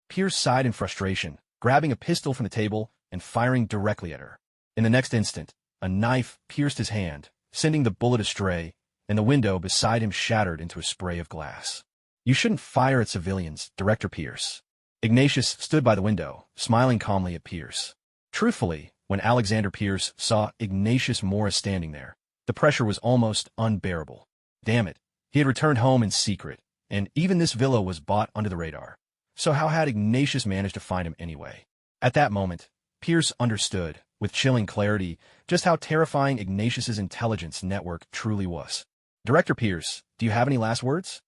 Pierce sighed in frustration, grabbing a pistol from the table and firing directly at her. In the next instant, a knife pierced his hand, sending the bullet astray, and the window beside him shattered into a spray of glass. You shouldn't fire at civilians, Director Pierce. Ignatius stood by the window, smiling calmly at Pierce. Truthfully, when Alexander Pierce saw Ignas Morra standing there, the pressure was almost unbearable. Damn it, he had returned home in secret, and even this villa was bought under the radar. So how had Ignatius managed to find him anyway? At that moment, Pierce understood, with chilling clarity, just how terrifying Ignatius's intelligence network truly was. Director Pierce, do you have any last words?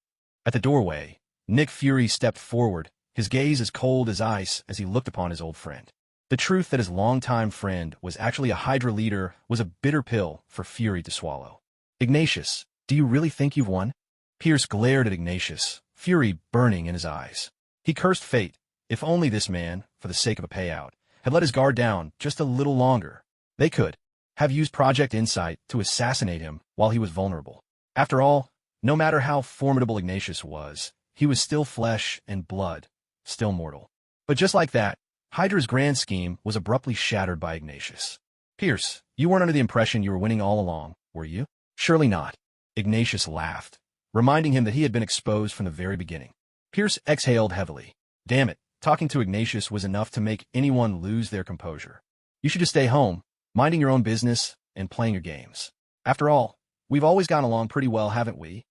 At the doorway, Nick Fury stepped forward, his gaze as cold as ice as he looked upon his old friend. The truth that his longtime friend was actually a Hydra leader was a bitter pill for Fury to swallow. Ignatius, do you really think you've won? Pierce glared at Ignatius, fury burning in his eyes. He cursed fate, if only this man, for the sake of a payout, had let his guard down just a little longer. They could have used Project Insight to assassinate him while he was vulnerable. After all, no matter how formidable Ignatius was, he was still flesh and blood, still mortal. But just like that, Hydra's grand scheme was abruptly shattered by Ignatius. Pierce, you weren't under the impression you were winning all along, were you? Surely not. Ignatius laughed, reminding him that he had been exposed from the very beginning. Pierce exhaled heavily. Damn it, talking to Ignatius was enough to make anyone lose their composure. You should just stay home, minding your own business and playing your games. After all, we've always gotten along pretty well, haven't we?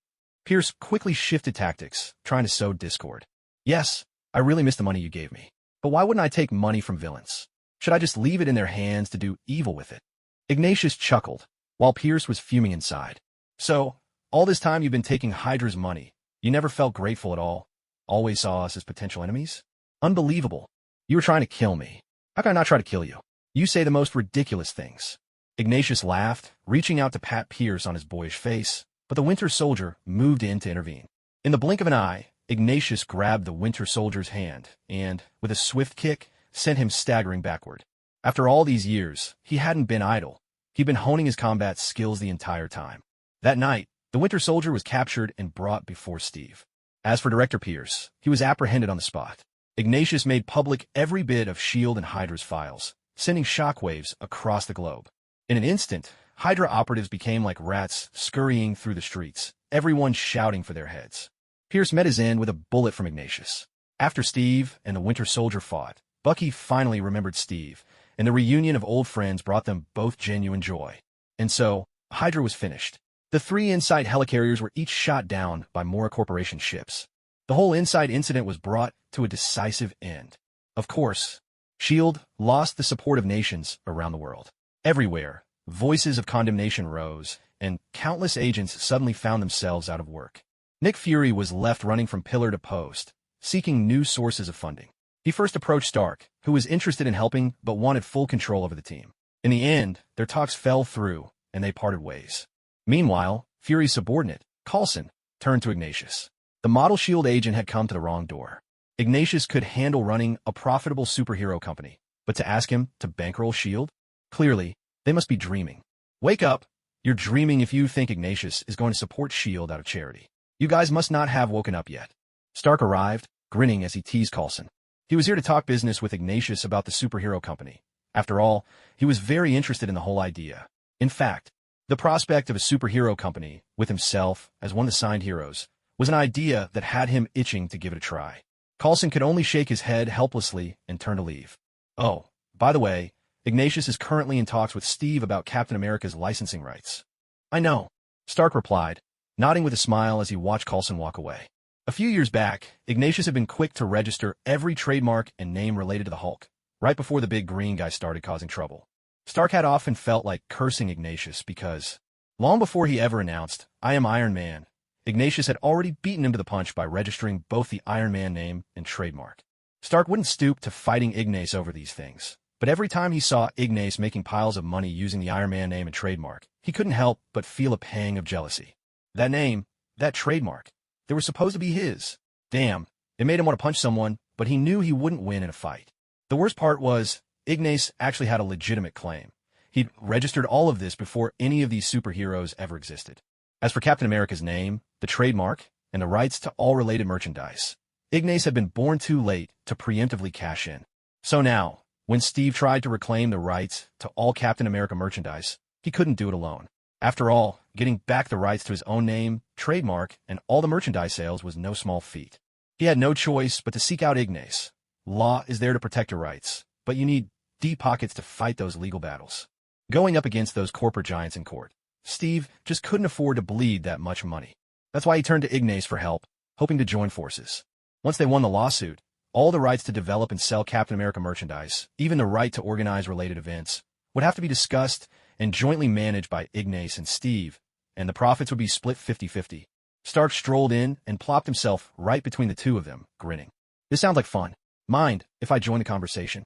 Pierce quickly shifted tactics, trying to sow discord. Yes, I really miss the money you gave me. But why wouldn't I take money from villains? Should I just leave it in their hands to do evil with it? Ignatius chuckled, while Pierce was fuming inside. So, all this time you've been taking Hydra's money. You never felt grateful at all? Always saw us as potential enemies? Unbelievable. You were trying to kill me. How can I not try to kill you? You say the most ridiculous things. Ignatius laughed, reaching out to pat Pierce on his boyish face, but the Winter Soldier moved in to intervene. In the blink of an eye, Ignatius grabbed the Winter Soldier's hand and, with a swift kick, sent him staggering backward. After all these years, he hadn't been idle. He'd been honing his combat skills the entire time. That night, the Winter Soldier was captured and brought before Steve. As for Director Pierce, he was apprehended on the spot. Ignatius made public every bit of S.H.I.E.L.D. and Hydra's files, sending shockwaves across the globe. In an instant, Hydra operatives became like rats scurrying through the streets, everyone shouting for their heads. Pierce met his end with a bullet from Ignatius. After Steve and the Winter Soldier fought, Bucky finally remembered Steve, and the reunion of old friends brought them both genuine joy. And so, Hydra was finished. The 3 Insight helicarriers were each shot down by Morra Corporation ships. The whole Insight incident was brought to a decisive end. Of course, S.H.I.E.L.D. lost the support of nations around the world. Everywhere, voices of condemnation rose, and countless agents suddenly found themselves out of work. Nick Fury was left running from pillar to post, seeking new sources of funding. He first approached Stark, who was interested in helping but wanted full control over the team. In the end, their talks fell through, and they parted ways. Meanwhile, Fury's subordinate, Coulson, turned to Ignatius. The model S.H.I.E.L.D. agent had come to the wrong door. Ignatius could handle running a profitable superhero company, but to ask him to bankroll S.H.I.E.L.D.? Clearly, they must be dreaming. Wake up! You're dreaming if you think Ignatius is going to support S.H.I.E.L.D. out of charity. You guys must not have woken up yet. Stark arrived, grinning as he teased Coulson. He was here to talk business with Ignatius about the superhero company. After all, he was very interested in the whole idea. In fact, the prospect of a superhero company, with himself as one of the signed heroes, was an idea that had him itching to give it a try. Coulson could only shake his head helplessly and turn to leave. Oh, by the way, Ignatius is currently in talks with Steve about Captain America's licensing rights. I know, Stark replied, nodding with a smile as he watched Coulson walk away. A few years back, Ignatius had been quick to register every trademark and name related to the Hulk, right before the big green guy started causing trouble. Stark had often felt like cursing Ignatius because, long before he ever announced, "I am Iron Man," Ignatius had already beaten him to the punch by registering both the Iron Man name and trademark. Stark wouldn't stoop to fighting Ignace over these things, but every time he saw Ignace making piles of money using the Iron Man name and trademark, he couldn't help but feel a pang of jealousy. That name, that trademark, they were supposed to be his. Damn, it made him want to punch someone, but he knew he wouldn't win in a fight. The worst part was, Ignace actually had a legitimate claim. He'd registered all of this before any of these superheroes ever existed. As for Captain America's name, the trademark, and the rights to all related merchandise, Ignace had been born too late to preemptively cash in. So now, when Steve tried to reclaim the rights to all Captain America merchandise, he couldn't do it alone. After all, getting back the rights to his own name, trademark, and all the merchandise sales was no small feat. He had no choice but to seek out Ignace. Law is there to protect your rights, but you need deep pockets to fight those legal battles. Going up against those corporate giants in court, Steve just couldn't afford to bleed that much money. That's why he turned to Ignace for help, hoping to join forces. Once they won the lawsuit, all the rights to develop and sell Captain America merchandise, even the right to organize related events, would have to be discussed and jointly managed by Ignace and Steve, and the profits would be split 50-50. Stark strolled in and plopped himself right between the two of them, grinning. This sounds like fun. Mind if I join the conversation?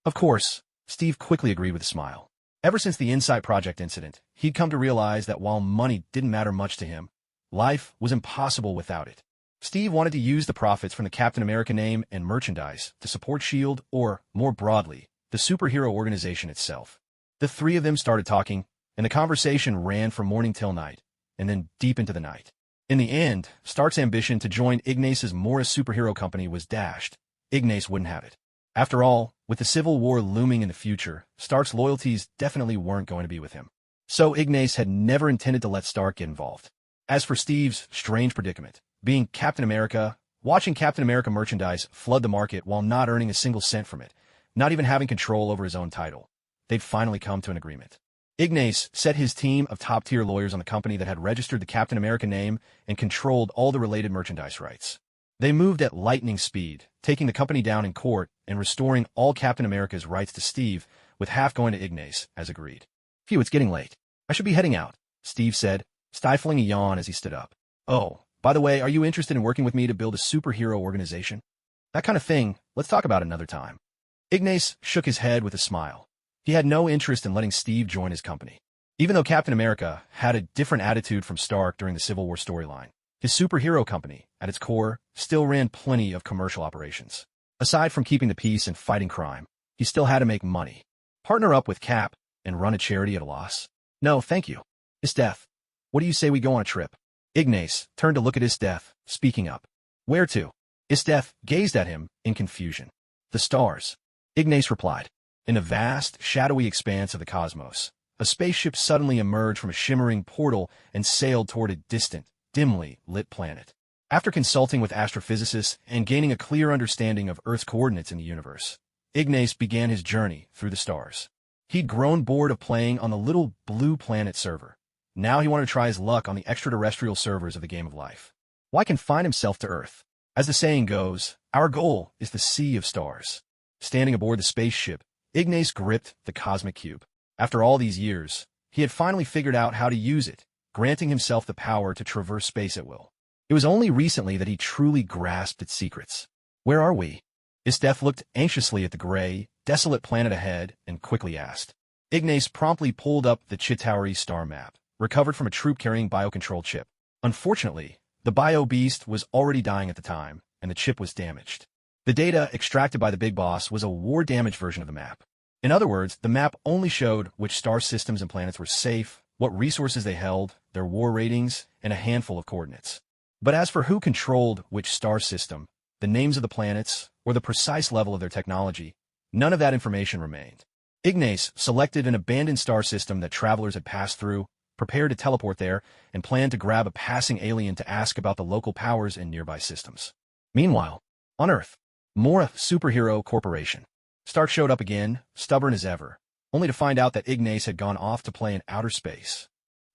Of course, Steve quickly agreed with a smile. Ever since the Insight Project incident, he'd come to realize that while money didn't matter much to him, life was impossible without it. Steve wanted to use the profits from the Captain America name and merchandise to support S.H.I.E.L.D. or, more broadly, the superhero organization itself. The three of them started talking, and the conversation ran from morning till night, and then deep into the night. In the end, Stark's ambition to join Ignace's Morra superhero company was dashed. Ignace wouldn't have it. After all, with the Civil War looming in the future, Stark's loyalties definitely weren't going to be with him. So Ignace had never intended to let Stark get involved. As for Steve's strange predicament, being Captain America, watching Captain America merchandise flood the market while not earning a single cent from it, not even having control over his own title, they'd finally come to an agreement. Ignace set his team of top-tier lawyers on the company that had registered the Captain America name and controlled all the related merchandise rights. They moved at lightning speed, taking the company down in court and restoring all Captain America's rights to Steve, with half going to Ignace, as agreed. Phew, it's getting late. I should be heading out, Steve said, stifling a yawn as he stood up. Oh, by the way, are you interested in working with me to build a superhero organization? That kind of thing, let's talk about another time. Ignace shook his head with a smile. He had no interest in letting Steve join his company. Even though Captain America had a different attitude from Stark during the Civil War storyline, his superhero company, at its core, still ran plenty of commercial operations. Aside from keeping the peace and fighting crime, he still had to make money. Partner up with Cap and run a charity at a loss? No, thank you. Esdeath, what do you say we go on a trip? Ignace turned to look at Esdeath, speaking up. Where to? Esdeath gazed at him in confusion. The stars. Ignace replied. In a vast, shadowy expanse of the cosmos, a spaceship suddenly emerged from a shimmering portal and sailed toward a distant, dimly lit planet. After consulting with astrophysicists and gaining a clear understanding of Earth's coordinates in the universe, Ignace began his journey through the stars. He'd grown bored of playing on the little blue planet server. Now he wanted to try his luck on the extraterrestrial servers of the game of life. Why confine himself to Earth? As the saying goes, our goal is the sea of stars. Standing aboard the spaceship, Ignace gripped the cosmic cube. After all these years, he had finally figured out how to use it, granting himself the power to traverse space at will. It was only recently that he truly grasped its secrets. Where are we? Esdeath looked anxiously at the gray, desolate planet ahead and quickly asked. Ignas promptly pulled up the Chitauri star map, recovered from a troop-carrying biocontrol chip. Unfortunately, the bio-beast was already dying at the time, and the chip was damaged. The data extracted by the Big Boss was a war-damaged version of the map. In other words, the map only showed which star systems and planets were safe, what resources they held, their war ratings, and a handful of coordinates. But as for who controlled which star system, the names of the planets, or the precise level of their technology, none of that information remained. Ignas selected an abandoned star system that travelers had passed through, prepared to teleport there, and planned to grab a passing alien to ask about the local powers in nearby systems. Meanwhile, on Earth, Morra Superhero Corporation. Stark showed up again, stubborn as ever, only to find out that Ignas had gone off to play in outer space.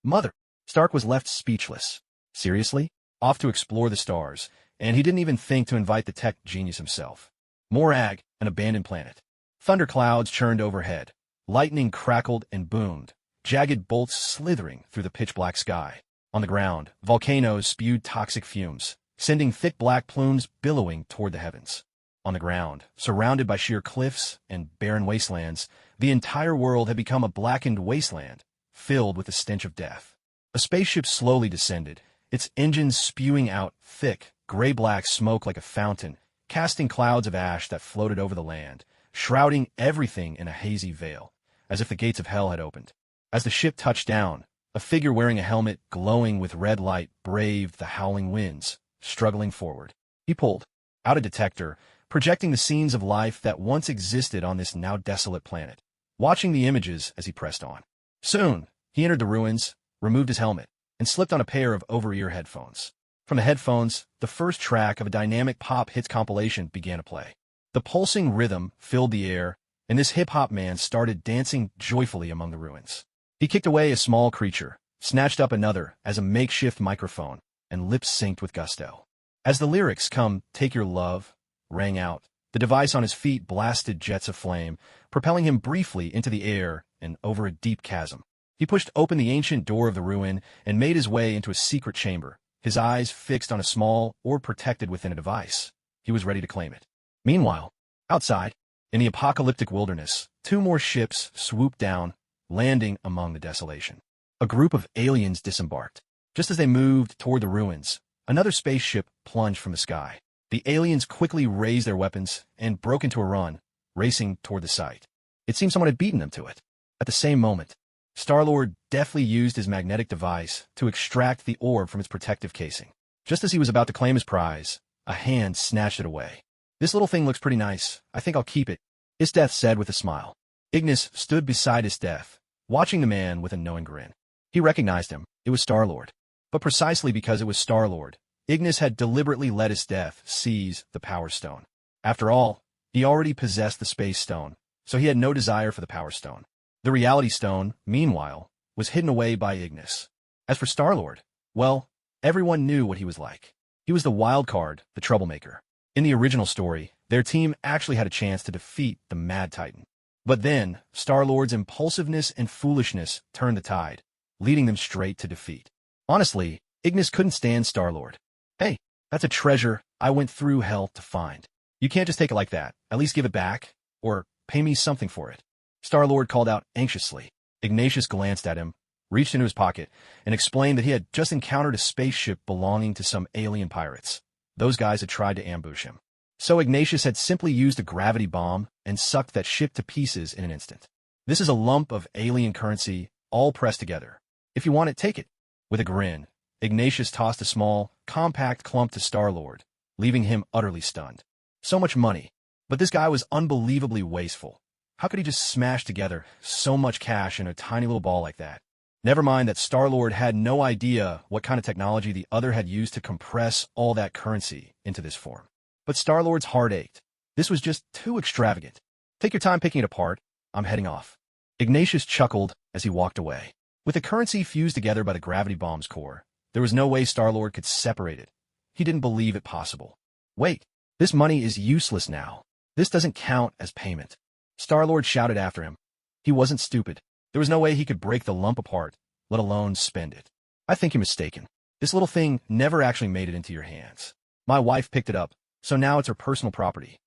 Mother! Stark was left speechless. Seriously? Off to explore the stars, and he didn't even think to invite the tech genius himself. Morag, an abandoned planet. Thunderclouds churned overhead. Lightning crackled and boomed, jagged bolts slithering through the pitch-black sky. On the ground, volcanoes spewed toxic fumes, sending thick black plumes billowing toward the heavens. On the ground, surrounded by sheer cliffs and barren wastelands, the entire world had become a blackened wasteland, filled with the stench of death. A spaceship slowly descended, its engines spewing out thick, gray-black smoke like a fountain, casting clouds of ash that floated over the land, shrouding everything in a hazy veil, as if the gates of hell had opened. As the ship touched down, a figure wearing a helmet glowing with red light braved the howling winds, struggling forward. He pulled out a detector, projecting the scenes of life that once existed on this now desolate planet, watching the images as he pressed on. Soon, he entered the ruins, removed his helmet, and slipped on a pair of over-ear headphones. From the headphones, the first track of a dynamic pop hits compilation began to play. The pulsing rhythm filled the air, and this hip-hop man started dancing joyfully among the ruins. He kicked away a small creature, snatched up another as a makeshift microphone, and lips synced with gusto. As the lyrics "Come, Take Your Love" rang out, the device on his feet blasted jets of flame, propelling him briefly into the air and over a deep chasm. He pushed open the ancient door of the ruin and made his way into a secret chamber, his eyes fixed on a small orb protected within a device. He was ready to claim it. Meanwhile, outside, in the apocalyptic wilderness, two more ships swooped down, landing among the desolation. A group of aliens disembarked. Just as they moved toward the ruins, another spaceship plunged from the sky. The aliens quickly raised their weapons and broke into a run, racing toward the site. It seemed someone had beaten them to it. At the same moment, Star-Lord deftly used his magnetic device to extract the orb from its protective casing. Just as he was about to claim his prize, a hand snatched it away. "This little thing looks pretty nice. I think I'll keep it," Esdeath said with a smile. Ignas stood beside Esdeath, watching the man with a knowing grin. He recognized him. It was Star-Lord. But precisely because it was Star-Lord, Ignas had deliberately let Esdeath seize the Power Stone. After all, he already possessed the Space Stone, so he had no desire for the Power Stone. The Reality Stone, meanwhile, was hidden away by Ignas. As for Star-Lord, well, everyone knew what he was like. He was the wild card, the troublemaker. In the original story, their team actually had a chance to defeat the Mad Titan. But then, Star-Lord's impulsiveness and foolishness turned the tide, leading them straight to defeat. Honestly, Ignas couldn't stand Star-Lord. "Hey, that's a treasure I went through hell to find. You can't just take it like that. At least give it back, or pay me something for it," Star-Lord called out anxiously. Ignatius glanced at him, reached into his pocket, and explained that he had just encountered a spaceship belonging to some alien pirates. Those guys had tried to ambush him. So Ignatius had simply used a gravity bomb and sucked that ship to pieces in an instant. "This is a lump of alien currency, all pressed together. If you want it, take it." With a grin, Ignatius tossed a small, compact clump to Star-Lord, leaving him utterly stunned. So much money. But this guy was unbelievably wasteful. How could he just smash together so much cash in a tiny little ball like that? Never mind that Star-Lord had no idea what kind of technology the other had used to compress all that currency into this form. But Star-Lord's heart ached. This was just too extravagant. "Take your time picking it apart. I'm heading off." Ignatius chuckled as he walked away. With the currency fused together by the gravity bomb's core, there was no way Star-Lord could separate it. He didn't believe it possible. "Wait, this money is useless now. This doesn't count as payment," Star-Lord shouted after him. He wasn't stupid. There was no way he could break the lump apart, let alone spend it. "I think you're mistaken. This little thing never actually made it into your hands. My wife picked it up, so now it's her personal property."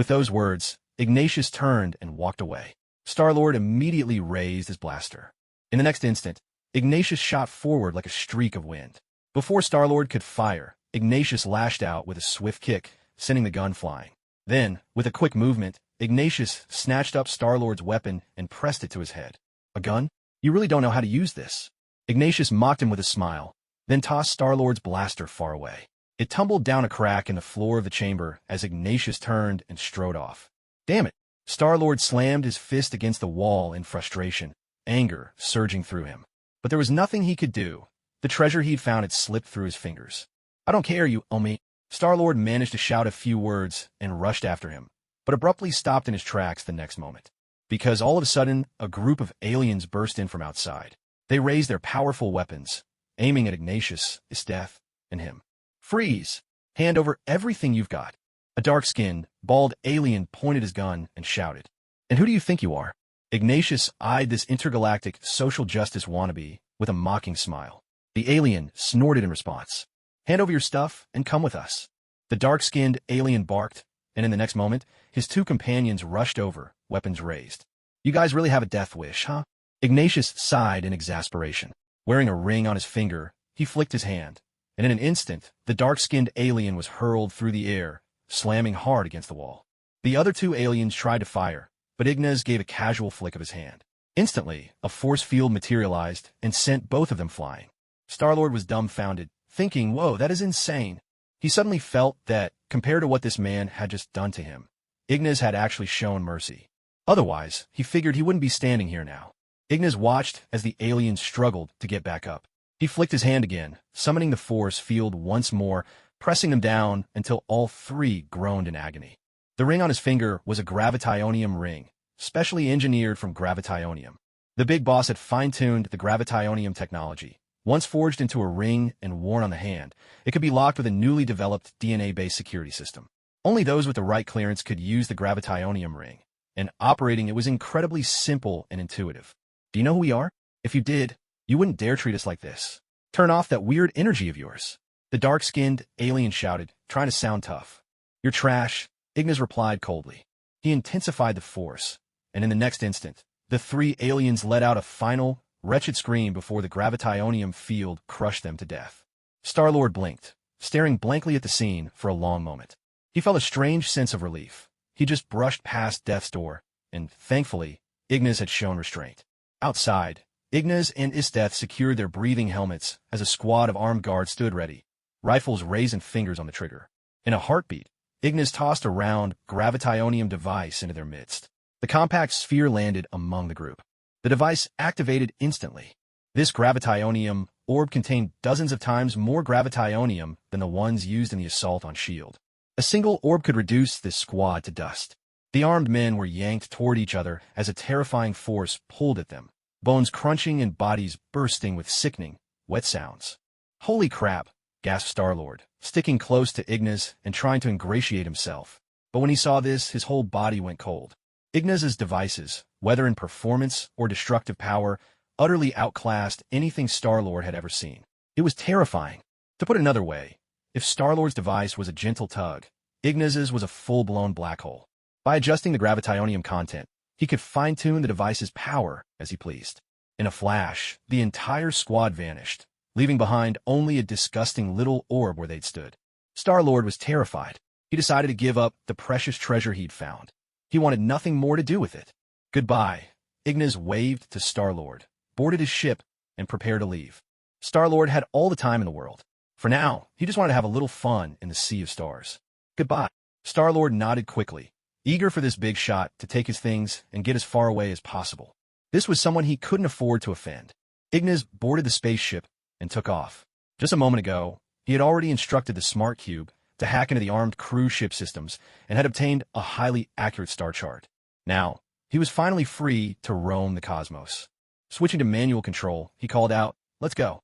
With those words, Ignatius turned and walked away. Star-Lord immediately raised his blaster. In the next instant, Ignatius shot forward like a streak of wind. Before Star-Lord could fire, Ignatius lashed out with a swift kick, sending the gun flying. Then, with a quick movement, Ignatius snatched up Star-Lord's weapon and pressed it to his head. A gun? You really don't know how to use this. Ignatius mocked him with a smile, then tossed Star-Lord's blaster far away. It tumbled down a crack in the floor of the chamber as Ignatius turned and strode off. Damn it! Star-Lord slammed his fist against the wall in frustration, anger surging through him. But there was nothing he could do. The treasure he'd found had slipped through his fingers. I don't care, you owe me. Star-Lord managed to shout a few words and rushed after him, but abruptly stopped in his tracks the next moment. Because all of a sudden, a group of aliens burst in from outside. They raised their powerful weapons, aiming at Ignatius, Esdeath, and him. Freeze! Hand over everything you've got. A dark-skinned, bald alien pointed his gun and shouted. And who do you think you are? Ignatius eyed this intergalactic social justice wannabe with a mocking smile. The alien snorted in response. Hand over your stuff and come with us. The dark-skinned alien barked, and in the next moment, his two companions rushed over, weapons raised. You guys really have a death wish, huh? Ignatius sighed in exasperation. Wearing a ring on his finger, he flicked his hand, and in an instant, the dark-skinned alien was hurled through the air, slamming hard against the wall. The other two aliens tried to fire, but Ignas gave a casual flick of his hand. Instantly, a force field materialized and sent both of them flying. Star-Lord was dumbfounded, thinking, whoa, that is insane. He suddenly felt that, compared to what this man had just done to him, Ignas had actually shown mercy. Otherwise, he figured he wouldn't be standing here now. Ignas watched as the alien struggled to get back up. He flicked his hand again, summoning the force field once more, pressing them down until all three groaned in agony. The ring on his finger was a gravitonium ring, specially engineered from gravitonium. The big boss had fine-tuned the gravitonium technology. Once forged into a ring and worn on the hand, it could be locked with a newly developed DNA-based security system. Only those with the right clearance could use the gravitonium ring, and operating it was incredibly simple and intuitive. Do you know who we are? If you did, you wouldn't dare treat us like this. Turn off that weird energy of yours. The dark-skinned alien shouted, trying to sound tough. You're trash, Ignas replied coldly. He intensified the force, and in the next instant, the three aliens let out a final, wretched scream before the gravitonium field crushed them to death. Star-Lord blinked, staring blankly at the scene for a long moment. He felt a strange sense of relief. He just brushed past death's door, and, thankfully, Ignas had shown restraint. Outside, Ignas and Esdeath secured their breathing helmets as a squad of armed guards stood ready, rifles raised and fingers on the trigger. In a heartbeat, Ignas tossed a round gravitonium device into their midst. The compact sphere landed among the group. The device activated instantly. This gravitonium orb contained dozens of times more gravitonium than the ones used in the assault on S.H.I.E.L.D. A single orb could reduce this squad to dust. The armed men were yanked toward each other as a terrifying force pulled at them, bones crunching and bodies bursting with sickening, wet sounds. Holy crap, gasped Star-Lord, sticking close to Ignas and trying to ingratiate himself. But when he saw this, his whole body went cold. Ignas's devices, whether in performance or destructive power, utterly outclassed anything Star-Lord had ever seen. It was terrifying. To put it another way, if Star-Lord's device was a gentle tug, Ignas's was a full-blown black hole. By adjusting the gravitonium content, he could fine-tune the device's power as he pleased. In a flash, the entire squad vanished, leaving behind only a disgusting little orb where they'd stood. Star-Lord was terrified. He decided to give up the precious treasure he'd found. He wanted nothing more to do with it. Goodbye. Ignas waved to Star-Lord, boarded his ship, and prepared to leave. Star-Lord had all the time in the world. For now, he just wanted to have a little fun in the sea of stars. Goodbye. Star-Lord nodded quickly, eager for this big shot to take his things and get as far away as possible. This was someone he couldn't afford to offend. Ignas boarded the spaceship and took off. Just a moment ago, he had already instructed the Smart Cube to hack into the armed cruise ship systems and had obtained a highly accurate star chart. Now, he was finally free to roam the cosmos. Switching to manual control, he called out, "Let's go."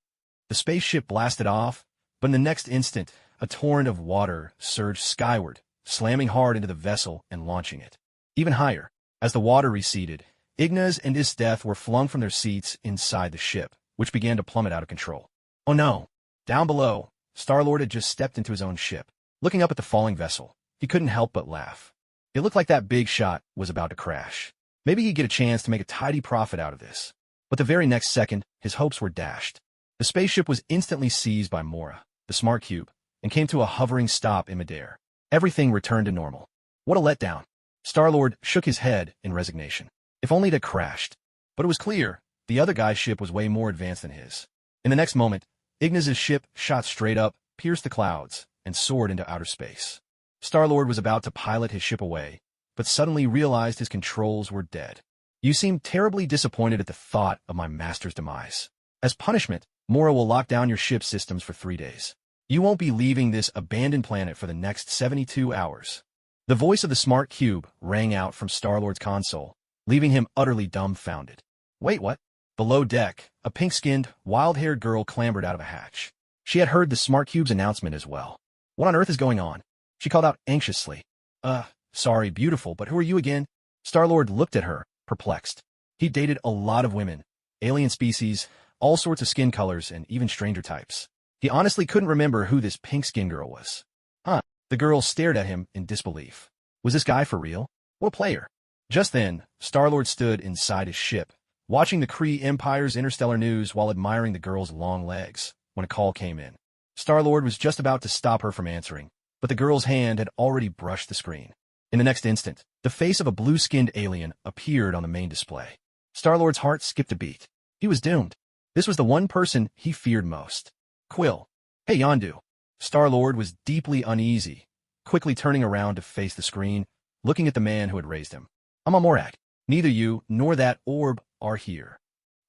The spaceship blasted off, but in the next instant, a torrent of water surged skyward, slamming hard into the vessel and launching it. Even higher, as the water receded, Ignas and Esdeath were flung from their seats inside the ship, which began to plummet out of control. Oh no! Down below, Star-Lord had just stepped into his own ship. Looking up at the falling vessel, he couldn't help but laugh. It looked like that big shot was about to crash. Maybe he'd get a chance to make a tidy profit out of this. But the very next second, his hopes were dashed. The spaceship was instantly seized by Morra, the smart cube, and came to a hovering stop in midair. Everything returned to normal. What a letdown. Star-Lord shook his head in resignation. If only it had crashed. But it was clear, the other guy's ship was way more advanced than his. In the next moment, Ignas' ship shot straight up, pierced the clouds, and soared into outer space. Star-Lord was about to pilot his ship away, but suddenly realized his controls were dead. You seem terribly disappointed at the thought of my master's demise. As punishment, Morra will lock down your ship's systems for 3 days. You won't be leaving this abandoned planet for the next 72 hours. The voice of the smart cube rang out from Star-Lord's console, leaving him utterly dumbfounded. Wait, what? Below deck, a pink-skinned, wild-haired girl clambered out of a hatch. She had heard the smart cube's announcement as well. What on earth is going on? She called out anxiously. Sorry, beautiful, but who are you again? Star-Lord looked at her, perplexed. He dated a lot of women, alien species, all sorts of skin colors, and even stranger types. He honestly couldn't remember who this pink-skinned girl was. The girl stared at him in disbelief. Was this guy for real? What a player. Just then, Star-Lord stood inside his ship, watching the Kree Empire's interstellar news while admiring the girl's long legs, when a call came in. Star-Lord was just about to stop her from answering, but the girl's hand had already brushed the screen. In the next instant, the face of a blue-skinned alien appeared on the main display. Star-Lord's heart skipped a beat. He was doomed. This was the one person he feared most. Quill. Hey, Yondu. Star-Lord was deeply uneasy, quickly turning around to face the screen, looking at the man who had raised him. I'm a Morak. Neither you nor that orb are here.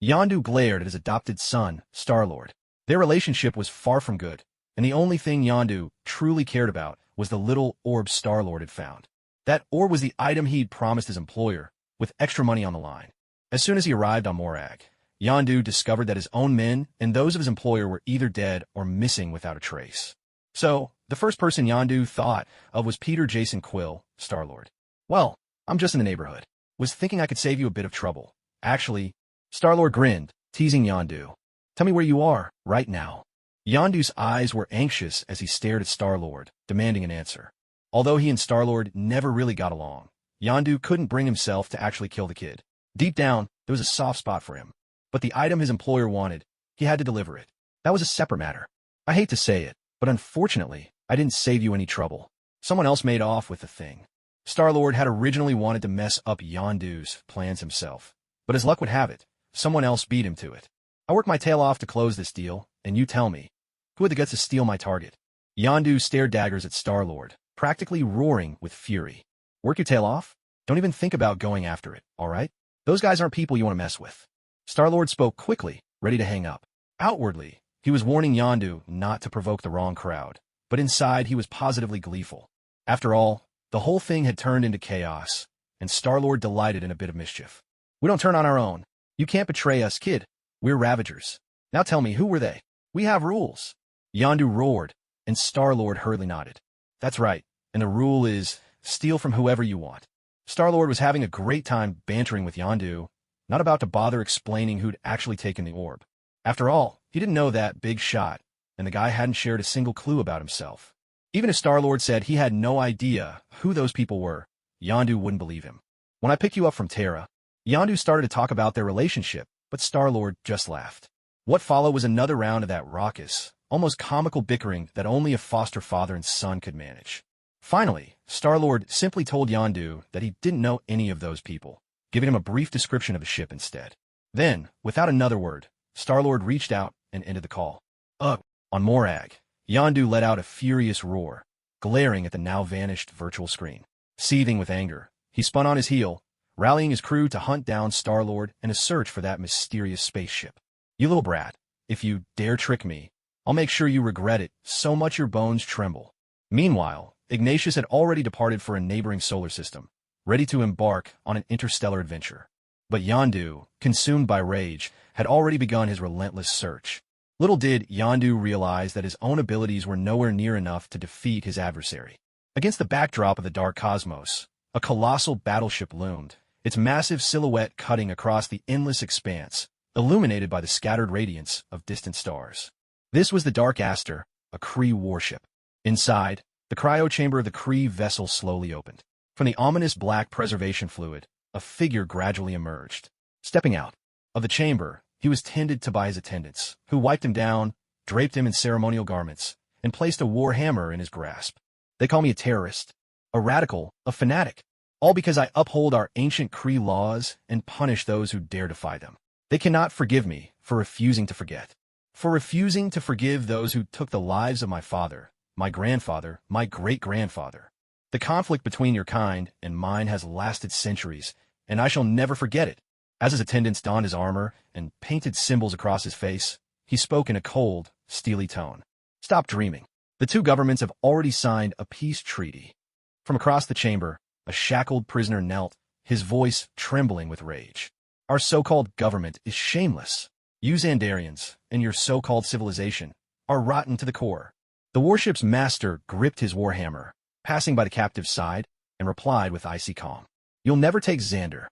Yondu glared at his adopted son, Star-Lord. Their relationship was far from good, and the only thing Yondu truly cared about was the little orb Star-Lord had found. That orb was the item he'd promised his employer, with extra money on the line. As soon as he arrived on Morag, Yondu discovered that his own men and those of his employer were either dead or missing without a trace. So, the first person Yondu thought of was Peter Jason Quill, Star-Lord. Well, I'm just in the neighborhood. Was thinking I could save you a bit of trouble. Actually, Star-Lord grinned, teasing Yondu. Tell me where you are, right now. Yondu's eyes were anxious as he stared at Star-Lord, demanding an answer. Although he and Star-Lord never really got along, Yondu couldn't bring himself to actually kill the kid. Deep down, there was a soft spot for him. But the item his employer wanted, he had to deliver it. That was a separate matter. I hate to say it, but unfortunately, I didn't save you any trouble. Someone else made off with the thing. Star-Lord had originally wanted to mess up Yondu's plans himself, but as luck would have it, someone else beat him to it. I worked my tail off to close this deal, and you tell me, who had the guts to steal my target? Yondu stared daggers at Star-Lord, practically roaring with fury. Work your tail off? Don't even think about going after it, all right? Those guys aren't people you want to mess with. Star-Lord spoke quickly, ready to hang up. Outwardly, he was warning Yondu not to provoke the wrong crowd, but inside he was positively gleeful. After all, the whole thing had turned into chaos, and Star-Lord delighted in a bit of mischief. We don't turn on our own. You can't betray us, kid. We're Ravagers. Now tell me, who were they? We have rules. Yondu roared, and Star-Lord hurriedly nodded. That's right, and the rule is, steal from whoever you want. Star-Lord was having a great time bantering with Yondu, not about to bother explaining who'd actually taken the orb. After all, he didn't know that big shot, and the guy hadn't shared a single clue about himself. Even if Star-Lord said he had no idea who those people were, Yondu wouldn't believe him. When I picked you up from Terra, Yondu started to talk about their relationship, but Star-Lord just laughed. What followed was another round of that raucous, almost comical bickering that only a foster father and son could manage. Finally, Star-Lord simply told Yondu that he didn't know any of those people, giving him a brief description of the ship instead. Then, without another word, Star-Lord reached out and ended the call. On Morag, Yondu let out a furious roar, glaring at the now-vanished virtual screen. Seething with anger, he spun on his heel, rallying his crew to hunt down Star-Lord in a search for that mysterious spaceship. You little brat, if you dare trick me, I'll make sure you regret it so much your bones tremble. Meanwhile, Ignatius had already departed for a neighboring solar system, ready to embark on an interstellar adventure. But Yondu, consumed by rage, had already begun his relentless search. Little did Yondu realize that his own abilities were nowhere near enough to defeat his adversary. Against the backdrop of the dark cosmos, a colossal battleship loomed, its massive silhouette cutting across the endless expanse, illuminated by the scattered radiance of distant stars. This was the Dark Aster, a Kree warship. Inside, the cryo chamber of the Kree vessel slowly opened. From the ominous black preservation fluid, a figure gradually emerged. Stepping out of the chamber, he was tended to by his attendants, who wiped him down, draped him in ceremonial garments, and placed a war hammer in his grasp. They call me a terrorist, a radical, a fanatic, all because I uphold our ancient Cree laws and punish those who dare defy them. They cannot forgive me for refusing to forget, for refusing to forgive those who took the lives of my father, my grandfather, my great-grandfather. The conflict between your kind and mine has lasted centuries, and I shall never forget it. As his attendants donned his armor and painted symbols across his face, he spoke in a cold, steely tone. Stop dreaming. The two governments have already signed a peace treaty. From across the chamber, a shackled prisoner knelt, his voice trembling with rage. Our so-called government is shameless. You Xandarians, and your so-called civilization, are rotten to the core. The warship's master gripped his warhammer, passing by the captive's side, and replied with icy calm. You'll never take Xander.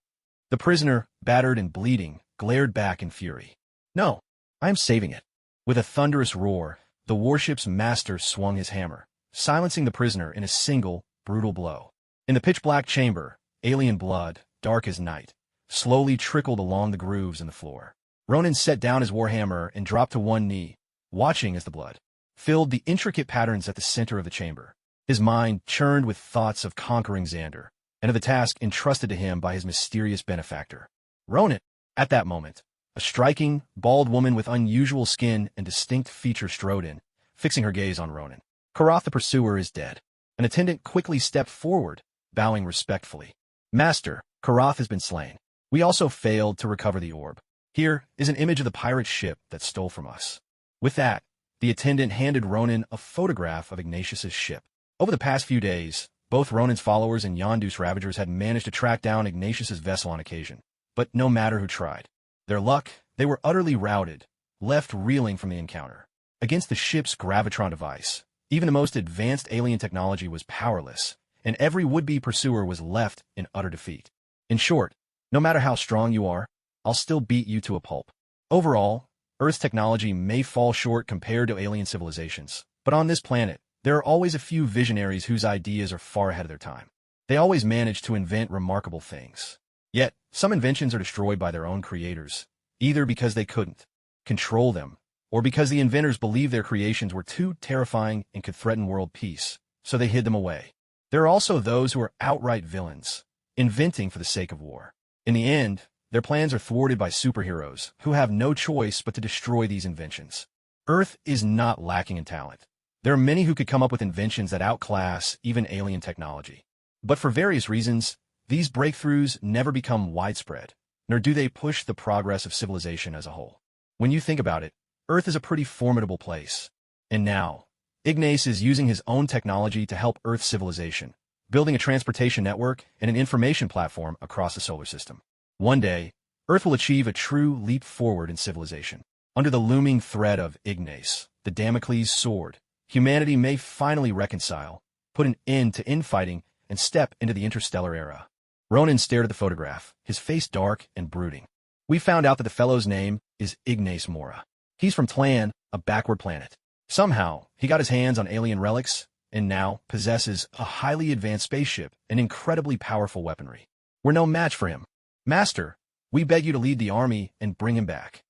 The prisoner, battered and bleeding, glared back in fury. No, I am saving it. With a thunderous roar, the warship's master swung his hammer, silencing the prisoner in a single, brutal blow. In the pitch-black chamber, alien blood, dark as night, slowly trickled along the grooves in the floor. Ronan set down his warhammer and dropped to one knee, watching as the blood filled the intricate patterns at the center of the chamber. His mind churned with thoughts of conquering Xander, and of the task entrusted to him by his mysterious benefactor. Ronan, at that moment, a striking, bald woman with unusual skin and distinct features strode in, fixing her gaze on Ronan. Karath the pursuer is dead. An attendant quickly stepped forward, bowing respectfully. Master, Karath has been slain. We also failed to recover the orb. Here is an image of the pirate ship that stole from us. With that, the attendant handed Ronan a photograph of Ignatius's ship. Over the past few days, both Ronan's followers and Yondu's ravagers had managed to track down Ignatius's vessel on occasion. But no matter who tried. Their luck, they were utterly routed, left reeling from the encounter. Against the ship's gravitron device, even the most advanced alien technology was powerless, and every would-be pursuer was left in utter defeat. In short, no matter how strong you are, I'll still beat you to a pulp. Overall, Earth's technology may fall short compared to alien civilizations, but on this planet, there are always a few visionaries whose ideas are far ahead of their time. They always manage to invent remarkable things. Yet, some inventions are destroyed by their own creators, either because they couldn't control them, or because the inventors believed their creations were too terrifying and could threaten world peace, so they hid them away. There are also those who are outright villains, inventing for the sake of war. In the end, their plans are thwarted by superheroes who have no choice but to destroy these inventions. Earth is not lacking in talent. There are many who could come up with inventions that outclass even alien technology. But for various reasons, these breakthroughs never become widespread, nor do they push the progress of civilization as a whole. When you think about it, Earth is a pretty formidable place. And now, Ignas is using his own technology to help Earth's civilization, building a transportation network and an information platform across the solar system. One day, Earth will achieve a true leap forward in civilization. Under the looming threat of Ignas, the Damocles sword, humanity may finally reconcile, put an end to infighting, and step into the interstellar era. Ronan stared at the photograph, his face dark and brooding. We found out that the fellow's name is Ignas Morra. He's from Tlan, a backward planet. Somehow, he got his hands on alien relics, and now possesses a highly advanced spaceship and incredibly powerful weaponry. We're no match for him. Master, we beg you to lead the army and bring him back.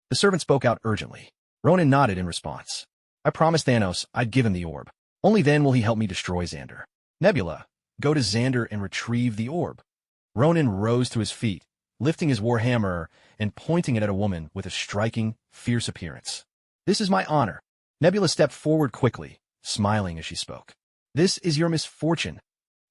The servant spoke out urgently. Ronan nodded in response. I promised Thanos I'd give him the orb. Only then will he help me destroy Xander. Nebula, go to Xander and retrieve the orb. Ronan rose to his feet, lifting his warhammer and pointing it at a woman with a striking, fierce appearance. This is my honor. Nebula stepped forward quickly, smiling as she spoke. This is your misfortune.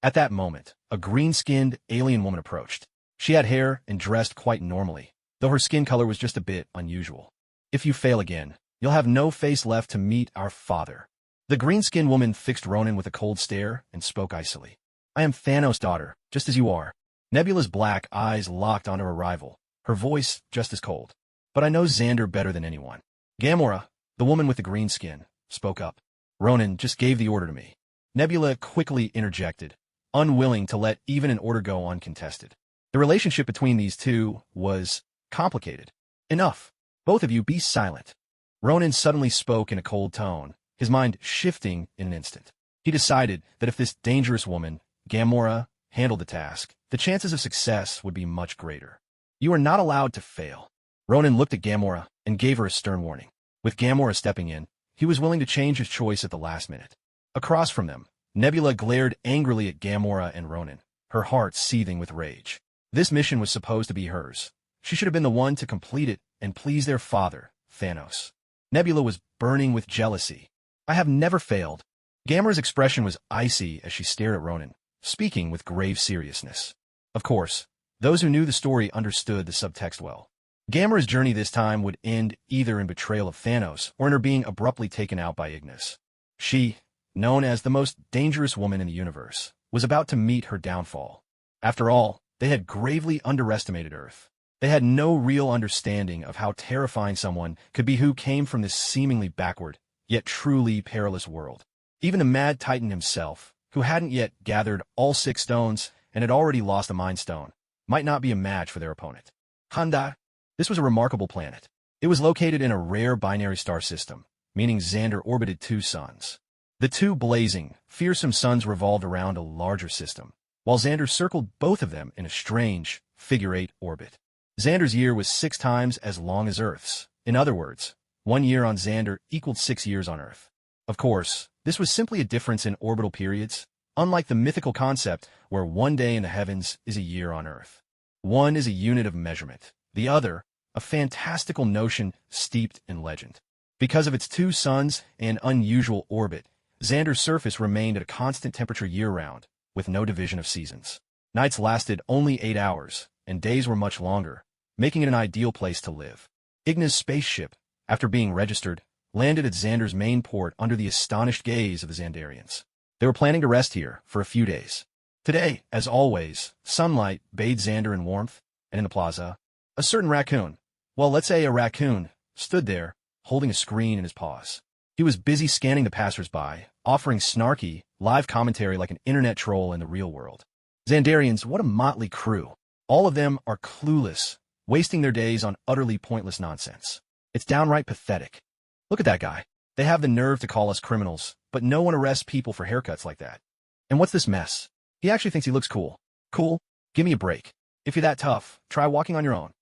At that moment, a green-skinned alien woman approached. She had hair and dressed quite normally, though her skin color was just a bit unusual. If you fail again, you'll have no face left to meet our father. The green-skinned woman fixed Ronan with a cold stare and spoke icily. I am Thanos' daughter, just as you are. Nebula's black eyes locked onto her rival, her voice just as cold. But I know Xander better than anyone. Gamora, the woman with the green skin, spoke up. Ronan just gave the order to me. Nebula quickly interjected, unwilling to let even an order go uncontested. The relationship between these two was complicated. Enough. Both of you be silent. Ronan suddenly spoke in a cold tone, his mind shifting in an instant. He decided that if this dangerous woman, Gamora, handled the task, the chances of success would be much greater. You are not allowed to fail. Ronan looked at Gamora and gave her a stern warning. With Gamora stepping in, he was willing to change his choice at the last minute. Across from them, Nebula glared angrily at Gamora and Ronan, her heart seething with rage. This mission was supposed to be hers. She should have been the one to complete it and please their father, Thanos. Nebula was burning with jealousy. I have never failed. Gamora's expression was icy as she stared at Ronan, speaking with grave seriousness. Of course, those who knew the story understood the subtext well. Gamora's journey this time would end either in betrayal of Thanos or in her being abruptly taken out by Ignas. She, known as the most dangerous woman in the universe, was about to meet her downfall. After all, they had gravely underestimated Earth. They had no real understanding of how terrifying someone could be who came from this seemingly backward, yet truly perilous world. Even the Mad Titan himself, who hadn't yet gathered all 6 stones and had already lost a Mind Stone, might not be a match for their opponent. Handa. This was a remarkable planet. It was located in a rare binary star system, meaning Xander orbited 2 suns. The 2 blazing, fearsome suns revolved around a larger system, while Xander circled both of them in a strange, figure-8 orbit. Xander's year was 6 times as long as Earth's. In other words, 1 year on Xander equaled 6 years on Earth. Of course, this was simply a difference in orbital periods, unlike the mythical concept where 1 day in the heavens is a year on Earth. One is a unit of measurement, the other, a fantastical notion steeped in legend. Because of its 2 suns and unusual orbit, Xander's surface remained at a constant temperature year-round, with no division of seasons. Nights lasted only 8 hours, and days were much longer, making it an ideal place to live. Ignas' spaceship, after being registered, landed at Xander's main port under the astonished gaze of the Xandarians. They were planning to rest here for a few days. Today, as always, sunlight bathed Xander in warmth, and in the plaza, a certain raccoon, well, let's say a raccoon, stood there, holding a screen in his paws. He was busy scanning the passers-by, offering snarky, live commentary like an internet troll in the real world. Xandarians, what a motley crew. All of them are clueless, wasting their days on utterly pointless nonsense. It's downright pathetic. Look at that guy. They have the nerve to call us criminals, but no one arrests people for haircuts like that. And what's this mess? He actually thinks he looks cool. Cool? Give me a break. If you're that tough, try walking on your own.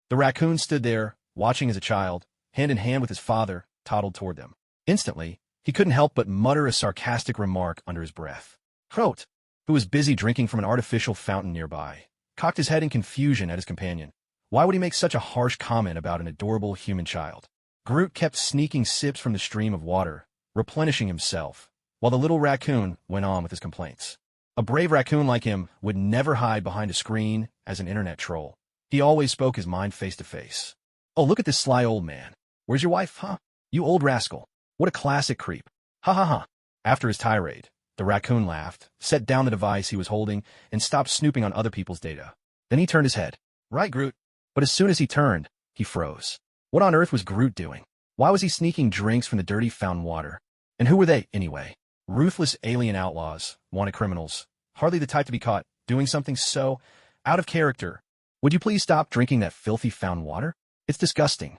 The raccoon stood there, watching as a child, hand in hand with his father, toddled toward them. Instantly, he couldn't help but mutter a sarcastic remark under his breath. Groot, who was busy drinking from an artificial fountain nearby, cocked his head in confusion at his companion. Why would he make such a harsh comment about an adorable human child? Groot kept sneaking sips from the stream of water, replenishing himself, while the little raccoon went on with his complaints. A brave raccoon like him would never hide behind a screen as an internet troll. He always spoke his mind face to face. Oh, look at this sly old man. Where's your wife, huh? You old rascal. What a classic creep. Ha ha ha. After his tirade, the raccoon laughed, set down the device he was holding, and stopped snooping on other people's data. Then he turned his head. Right, Groot. But as soon as he turned, he froze. What on earth was Groot doing? Why was he sneaking drinks from the dirty fountain water? And who were they, anyway? Ruthless alien outlaws, wanted criminals, hardly the type to be caught doing something so out of character. Would you please stop drinking that filthy fountain water? It's disgusting.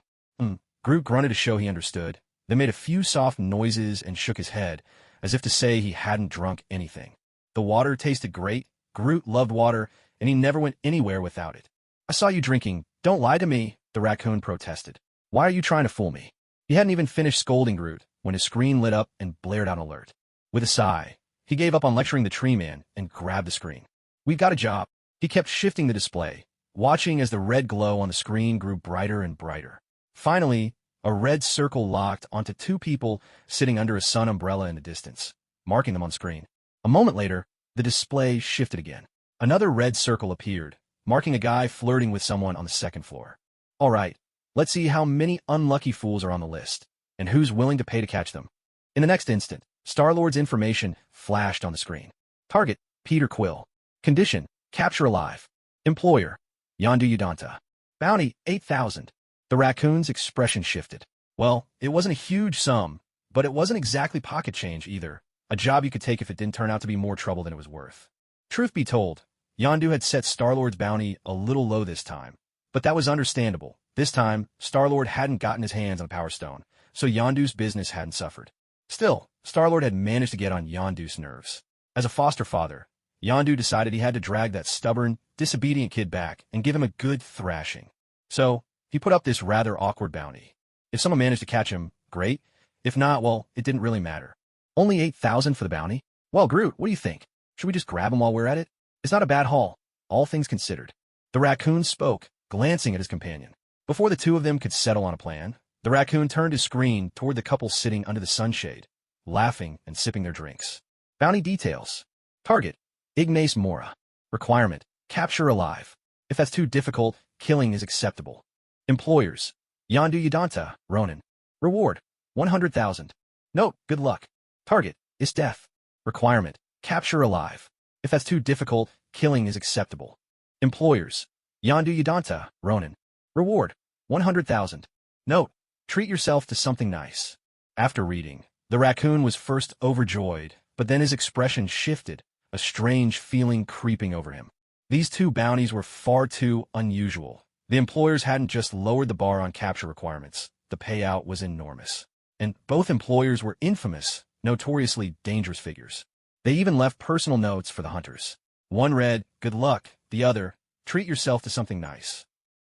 Groot grunted to show he understood, then made a few soft noises and shook his head, as if to say he hadn't drunk anything. The water tasted great, Groot loved water, and he never went anywhere without it. I saw you drinking. Don't lie to me, the raccoon protested. Why are you trying to fool me? He hadn't even finished scolding Groot when his screen lit up and blared out an alert. With a sigh, he gave up on lecturing the tree man and grabbed the screen. We've got a job. He kept shifting the display, watching as the red glow on the screen grew brighter and brighter. Finally, a red circle locked onto 2 people sitting under a sun umbrella in the distance, marking them on screen. A moment later, the display shifted again. Another red circle appeared, marking a guy flirting with someone on the 2nd floor. All right, let's see how many unlucky fools are on the list, and who's willing to pay to catch them. In the next instant, Star-Lord's information flashed on the screen. Target, Peter Quill. Condition, capture alive. Employer, Yondu Udanta. Bounty, 8,000. The raccoon's expression shifted. Well, it wasn't a huge sum, but it wasn't exactly pocket change either. A job you could take if it didn't turn out to be more trouble than it was worth. Truth be told, Yondu had set Star-Lord's bounty a little low this time, but that was understandable. This time, Star-Lord hadn't gotten his hands on a Power Stone, so Yondu's business hadn't suffered. Still, Star-Lord had managed to get on Yondu's nerves. As a foster father, Yondu decided he had to drag that stubborn, disobedient kid back and give him a good thrashing. So, he put up this rather awkward bounty. If someone managed to catch him, great. If not, well, it didn't really matter. Only 8,000 for the bounty? Well, Groot, what do you think? Should we just grab him while we're at it? It's not a bad haul, all things considered. The raccoon spoke, glancing at his companion. Before the two of them could settle on a plan, the raccoon turned his screen toward the couple sitting under the sunshade, laughing and sipping their drinks. Bounty details. Target: Ignas Morra. Requirement: capture alive. If that's too difficult, killing is acceptable. Employers: Yondu Yidanta, Ronin. Reward: 100,000. Note: good luck. Target: Esdeath. Requirement: capture alive. If that's too difficult, killing is acceptable. Employers: Yondu Yidanta, Ronin. Reward: 100,000. Note: treat yourself to something nice. After reading, the raccoon was first overjoyed, but then his expression shifted, a strange feeling creeping over him. These two bounties were far too unusual. The employers hadn't just lowered the bar on capture requirements. The payout was enormous. And both employers were infamous, notoriously dangerous figures. They even left personal notes for the hunters. One read, "Good luck," the other, "Treat yourself to something nice."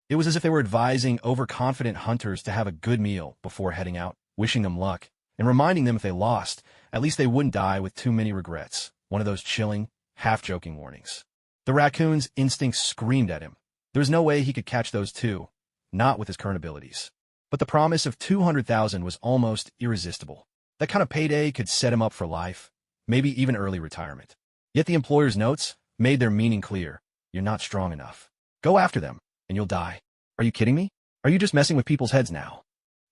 It was as if they were advising overconfident hunters to have a good meal before heading out, wishing them luck, and reminding them if they lost, at least they wouldn't die with too many regrets. One of those chilling, half-joking warnings. The raccoon's instincts screamed at him. There was no way he could catch those two, not with his current abilities. But the promise of 200,000 was almost irresistible. That kind of payday could set him up for life, maybe even early retirement. Yet the employer's notes made their meaning clear. You're not strong enough. Go after them, and you'll die. Are you kidding me? Are you just messing with people's heads now?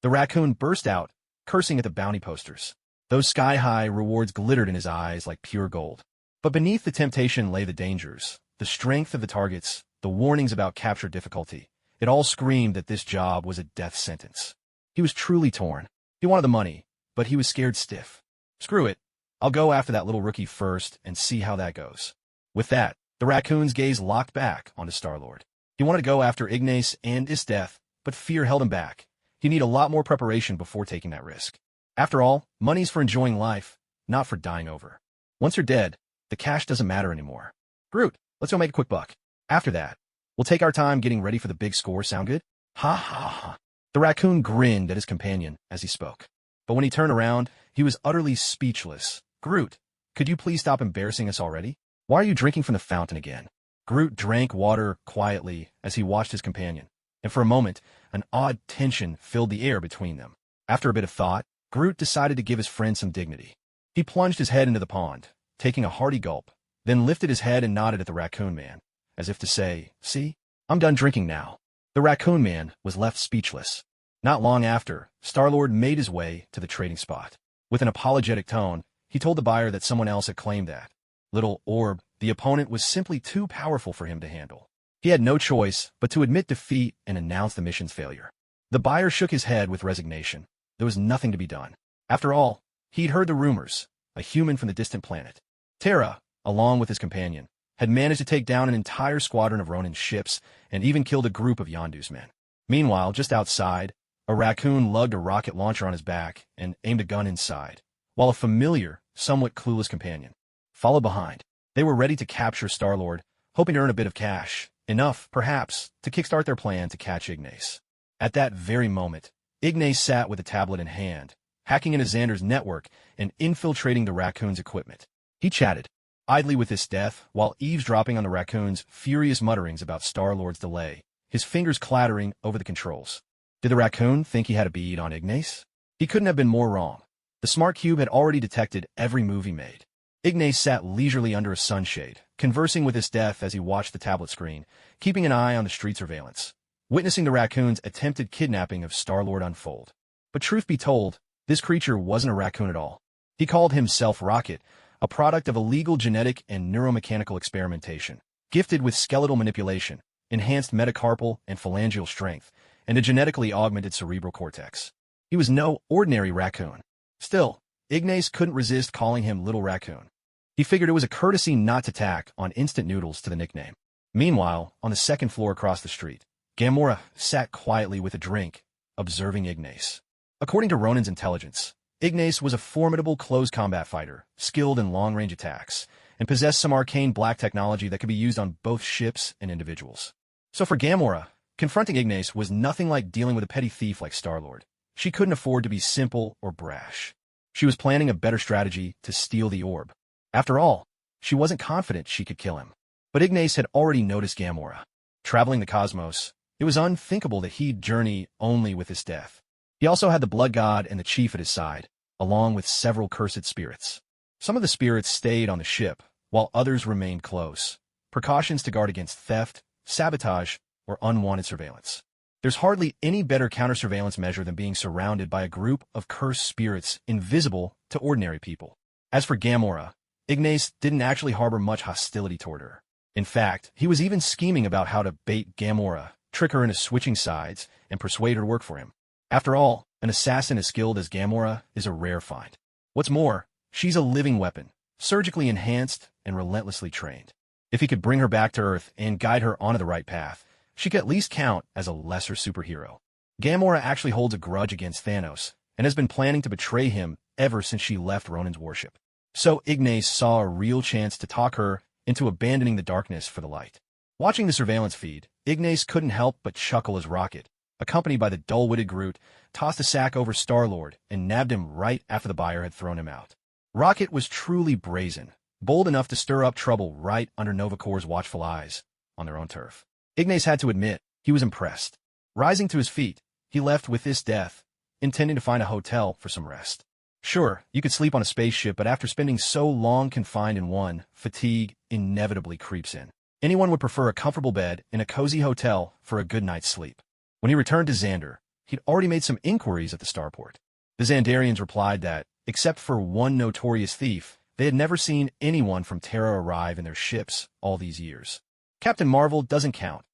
The raccoon burst out, cursing at the bounty posters. Those sky-high rewards glittered in his eyes like pure gold. But beneath the temptation lay the dangers, the strength of the targets, the warnings about capture difficulty. It all screamed that this job was a death sentence. He was truly torn. He wanted the money, but he was scared stiff. Screw it. I'll go after that little rookie first and see how that goes. With that, the raccoon's gaze locked back onto Star-Lord. He wanted to go after Ignas and Esdeath, but fear held him back. He'd need a lot more preparation before taking that risk. After all, money's for enjoying life, not for dying over. Once you're dead, the cash doesn't matter anymore. Groot, let's go make a quick buck. After that, we'll take our time getting ready for the big score. Sound good? Ha ha ha. The raccoon grinned at his companion as he spoke. But when he turned around, he was utterly speechless. Groot, could you please stop embarrassing us already? Why are you drinking from the fountain again? Groot drank water quietly as he watched his companion, and for a moment, an odd tension filled the air between them. After a bit of thought, Groot decided to give his friend some dignity. He plunged his head into the pond, taking a hearty gulp, then lifted his head and nodded at the raccoon man, as if to say, "See, I'm done drinking now." The raccoon man was left speechless. Not long after, Star-Lord made his way to the trading spot. With an apologetic tone, he told the buyer that someone else had claimed that little orb, the opponent, was simply too powerful for him to handle. He had no choice but to admit defeat and announce the mission's failure. The buyer shook his head with resignation. There was nothing to be done. After all, he'd heard the rumors. A human from the distant planet, Terra, along with his companion, had managed to take down an entire squadron of Ronin's ships and even killed a group of Yondu's men. Meanwhile, just outside, a raccoon lugged a rocket launcher on his back and aimed a gun inside, while a familiar, somewhat clueless companion followed behind. They were ready to capture Star-Lord, hoping to earn a bit of cash, enough, perhaps, to kickstart their plan to catch Ignas. At that very moment, Ignas sat with a tablet in hand, hacking into Xander's network and infiltrating the raccoon's equipment. He chatted idly with Esdeath while eavesdropping on the raccoon's furious mutterings about Star-Lord's delay, his fingers clattering over the controls. Did the raccoon think he had a bead on Ignas? He couldn't have been more wrong. The smart cube had already detected every move he made. Ignas sat leisurely under a sunshade, conversing with Esdeath as he watched the tablet screen, keeping an eye on the street surveillance, witnessing the raccoon's attempted kidnapping of Star-Lord unfold. But truth be told, this creature wasn't a raccoon at all. He called himself Rocket, a product of illegal genetic and neuromechanical experimentation, gifted with skeletal manipulation, enhanced metacarpal and phalangeal strength, and a genetically augmented cerebral cortex. He was no ordinary raccoon. Still, Ignas couldn't resist calling him Little Raccoon. He figured it was a courtesy not to tack on instant noodles to the nickname. Meanwhile, on the second floor across the street, Gamora sat quietly with a drink, observing Ignas. According to Ronin's intelligence, Ignas was a formidable close combat fighter, skilled in long-range attacks, and possessed some arcane black technology that could be used on both ships and individuals. So for Gamora, confronting Ignas was nothing like dealing with a petty thief like Star-Lord. She couldn't afford to be simple or brash. She was planning a better strategy to steal the orb. After all, she wasn't confident she could kill him. But Ignas had already noticed Gamora. Traveling the cosmos, it was unthinkable that he'd journey only with Esdeath. He also had the Blood God and the Chief at his side, along with several cursed spirits. Some of the spirits stayed on the ship, while others remained close. Precautions to guard against theft, sabotage, or unwanted surveillance. There's hardly any better counter-surveillance measure than being surrounded by a group of cursed spirits invisible to ordinary people. As for Gamora, Ignas didn't actually harbor much hostility toward her. In fact, he was even scheming about how to bait Gamora, trick her into switching sides, and persuade her to work for him. After all, an assassin as skilled as Gamora is a rare find. What's more, she's a living weapon, surgically enhanced and relentlessly trained. If he could bring her back to Earth and guide her onto the right path, she could at least count as a lesser superhero. Gamora actually holds a grudge against Thanos and has been planning to betray him ever since she left Ronan's warship. So Ignas saw a real chance to talk her into abandoning the darkness for the light. Watching the surveillance feed, Ignas couldn't help but chuckle as Rocket, accompanied by the dull-witted Groot, tossed a sack over Star-Lord and nabbed him right after the buyer had thrown him out. Rocket was truly brazen, bold enough to stir up trouble right under Nova Corps' watchful eyes on their own turf. Ignas had to admit he was impressed. Rising to his feet, he left with Esdeath, intending to find a hotel for some rest. Sure, you could sleep on a spaceship, but after spending so long confined in one, fatigue inevitably creeps in. Anyone would prefer a comfortable bed in a cozy hotel for a good night's sleep. When he returned to Xandar, he'd already made some inquiries at the starport. The Xandarians replied that, except for one notorious thief, they had never seen anyone from Terra arrive in their ships all these years. Captain Marvel doesn't count.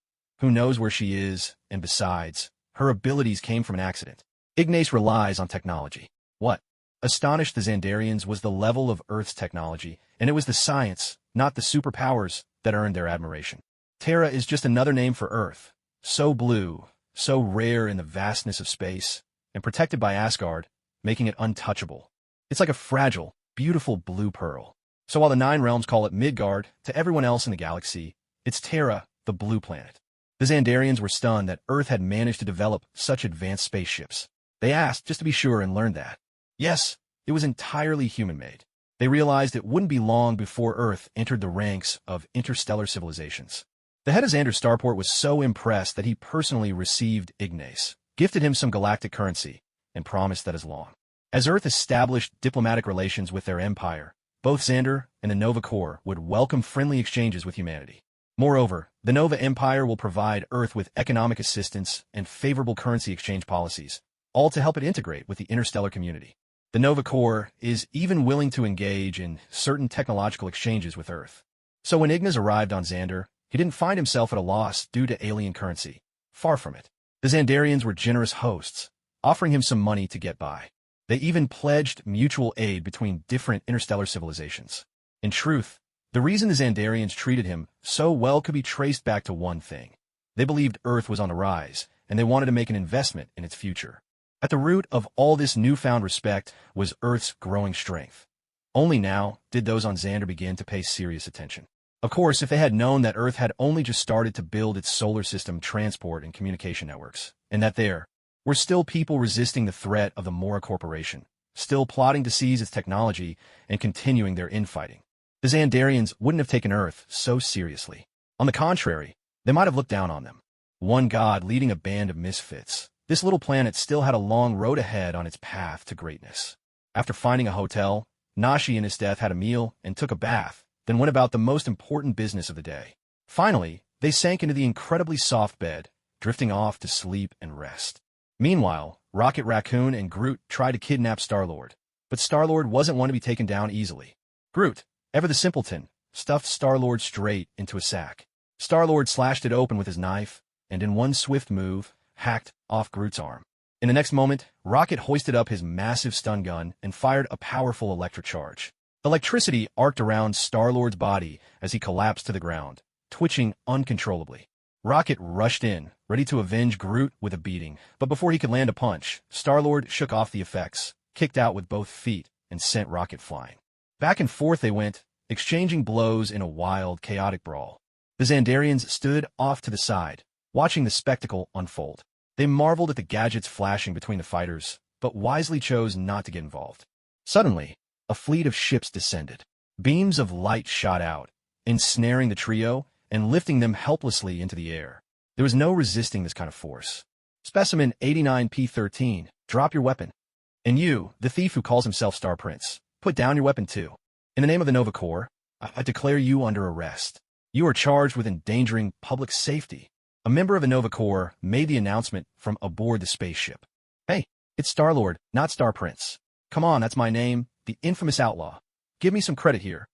Who knows where she is, and besides, her abilities came from an accident. Ignas relies on technology. What astonished the Xandarians was the level of Earth's technology, and it was the science, not the superpowers, that earned their admiration. Terra is just another name for Earth, so blue, so rare in the vastness of space, and protected by Asgard, making it untouchable. It's like a fragile, beautiful blue pearl. So while the Nine Realms call it Midgard, to everyone else in the galaxy, it's Terra, the blue planet. The Xandarians were stunned that Earth had managed to develop such advanced spaceships. They asked just to be sure and learned that. Yes, it was entirely human-made. They realized it wouldn't be long before Earth entered the ranks of interstellar civilizations. The head of Xandar's starport was so impressed that he personally received Ignas, gifted him some galactic currency, and promised that as long as Earth established diplomatic relations with their empire, both Xandar and the Nova Corps would welcome friendly exchanges with humanity. Moreover, the Nova Empire will provide Earth with economic assistance and favorable currency exchange policies, all to help it integrate with the interstellar community. The Nova Corps is even willing to engage in certain technological exchanges with Earth. So when Ignas arrived on Xandar, he didn't find himself at a loss due to alien currency. Far from it. The Xandarians were generous hosts, offering him some money to get by. They even pledged mutual aid between different interstellar civilizations. In truth, the reason the Xandarians treated him so well could be traced back to one thing. They believed Earth was on the rise, and they wanted to make an investment in its future. At the root of all this newfound respect was Earth's growing strength. Only now did those on Xandar begin to pay serious attention. Of course, if they had known that Earth had only just started to build its solar system transport and communication networks, and that there were still people resisting the threat of the Morra Corporation, still plotting to seize its technology and continuing their infighting, the Xandarians wouldn't have taken Earth so seriously. On the contrary, they might have looked down on them. One god leading a band of misfits, this little planet still had a long road ahead on its path to greatness. After finding a hotel, Nashi and Esdeath had a meal and took a bath, then went about the most important business of the day. Finally, they sank into the incredibly soft bed, drifting off to sleep and rest. Meanwhile, Rocket Raccoon and Groot tried to kidnap Star-Lord, but Star-Lord wasn't one to be taken down easily. Groot, ever the simpleton, stuffed Star-Lord straight into a sack. Star-Lord slashed it open with his knife, and in one swift move, hacked off Groot's arm. In the next moment, Rocket hoisted up his massive stun gun and fired a powerful electric charge. Electricity arced around Star-Lord's body as he collapsed to the ground, twitching uncontrollably. Rocket rushed in, ready to avenge Groot with a beating, but before he could land a punch, Star-Lord shook off the effects, kicked out with both feet, and sent Rocket flying. Back and forth they went, exchanging blows in a wild, chaotic brawl. The Xandarians stood off to the side, watching the spectacle unfold. They marveled at the gadgets flashing between the fighters, but wisely chose not to get involved. Suddenly, a fleet of ships descended. Beams of light shot out, ensnaring the trio and lifting them helplessly into the air. There was no resisting this kind of force. Specimen 89P13, drop your weapon. And you, the thief who calls himself Star Prince, put down your weapon too. In the name of the Nova Corps, I declare you under arrest. You are charged with endangering public safety. A member of the Nova Corps made the announcement from aboard the spaceship. Hey, it's Star-Lord, not Star Prince. Come on, that's my name, the infamous outlaw. Give me some credit here.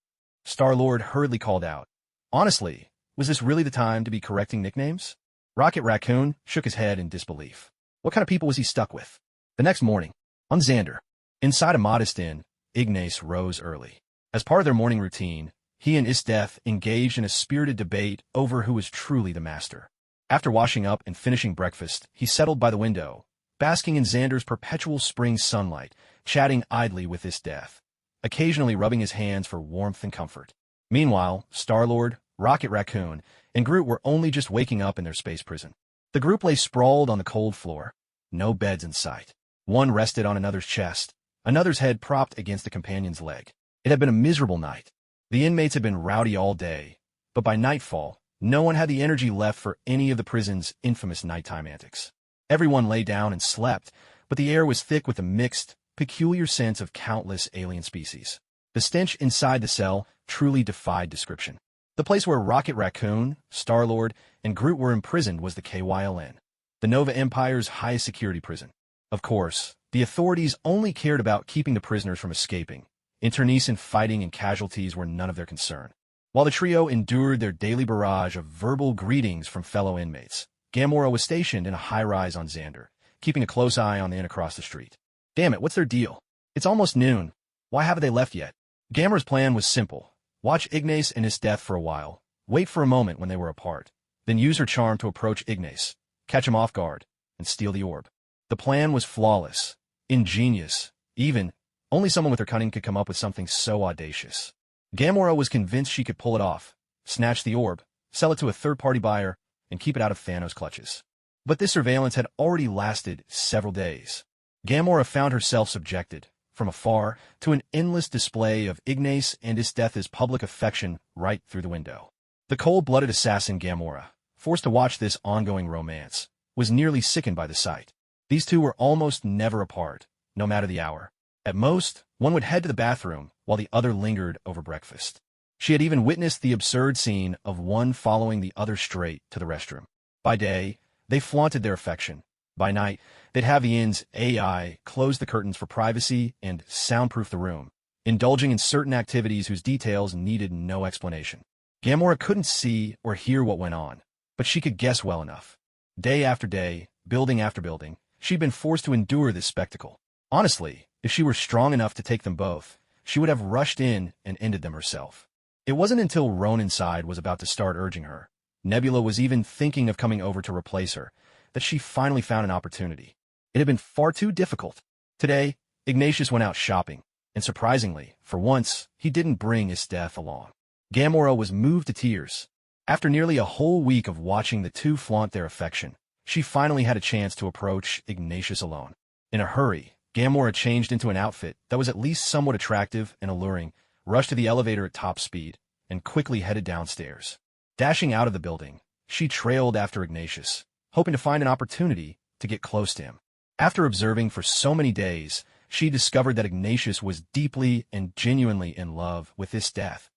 Star-Lord hurriedly called out. Honestly, was this really the time to be correcting nicknames? Rocket Raccoon shook his head in disbelief. What kind of people was he stuck with? The next morning, on Xander, inside a modest inn, Ignas rose early. As part of their morning routine, he and Esdeath engaged in a spirited debate over who was truly the master. After washing up and finishing breakfast, he settled by the window, basking in Xander's perpetual spring sunlight, chatting idly with Esdeath, occasionally rubbing his hands for warmth and comfort. Meanwhile, Star-Lord, Rocket Raccoon, and Groot were only just waking up in their space prison. The group lay sprawled on the cold floor, no beds in sight. One rested on another's chest, another's head propped against a companion's leg. It had been a miserable night. The inmates had been rowdy all day, but by nightfall, no one had the energy left for any of the prison's infamous nighttime antics. Everyone lay down and slept, but the air was thick with a mixed, peculiar sense of countless alien species. The stench inside the cell truly defied description. The place where Rocket Raccoon, Star-Lord, and Groot were imprisoned was the KYLN, the Nova Empire's highest security prison. Of course, the authorities only cared about keeping the prisoners from escaping. Internecine fighting and casualties were none of their concern. While the trio endured their daily barrage of verbal greetings from fellow inmates, Gamora was stationed in a high-rise on Xander, keeping a close eye on the inn across the street. Damn it, what's their deal? It's almost noon. Why haven't they left yet? Gamora's plan was simple. Watch Ignas and Esdeath for a while, wait for a moment when they were apart, then use her charm to approach Ignas, catch him off guard, and steal the orb. The plan was flawless, ingenious, even only someone with her cunning could come up with something so audacious. Gamora was convinced she could pull it off, snatch the orb, sell it to a third-party buyer, and keep it out of Thanos' clutches. But this surveillance had already lasted several days. Gamora found herself subjected, from afar, to an endless display of Ignas and Esdeath's public affection right through the window. The cold-blooded assassin Gamora, forced to watch this ongoing romance, was nearly sickened by the sight. These two were almost never apart, no matter the hour. At most, one would head to the bathroom while the other lingered over breakfast. She had even witnessed the absurd scene of one following the other straight to the restroom. By day, they flaunted their affection. By night, they'd have the inn's AI close the curtains for privacy and soundproof the room, indulging in certain activities whose details needed no explanation. Gamora couldn't see or hear what went on, but she could guess well enough. Day after day, building after building, she'd been forced to endure this spectacle. Honestly, if she were strong enough to take them both, she would have rushed in and ended them herself. It wasn't until Roninside was about to start urging her, Nebula was even thinking of coming over to replace her, that she finally found an opportunity. It had been far too difficult. Today, Ignatius went out shopping, and surprisingly, for once, he didn't bring Esdeath along. Gamora was moved to tears. After nearly a whole week of watching the two flaunt their affection, she finally had a chance to approach Ignatius alone. In a hurry, Gamora changed into an outfit that was at least somewhat attractive and alluring, rushed to the elevator at top speed, and quickly headed downstairs. Dashing out of the building, she trailed after Ignatius, hoping to find an opportunity to get close to him. After observing for so many days, she discovered that Ignatius was deeply and genuinely in love with Esdeath,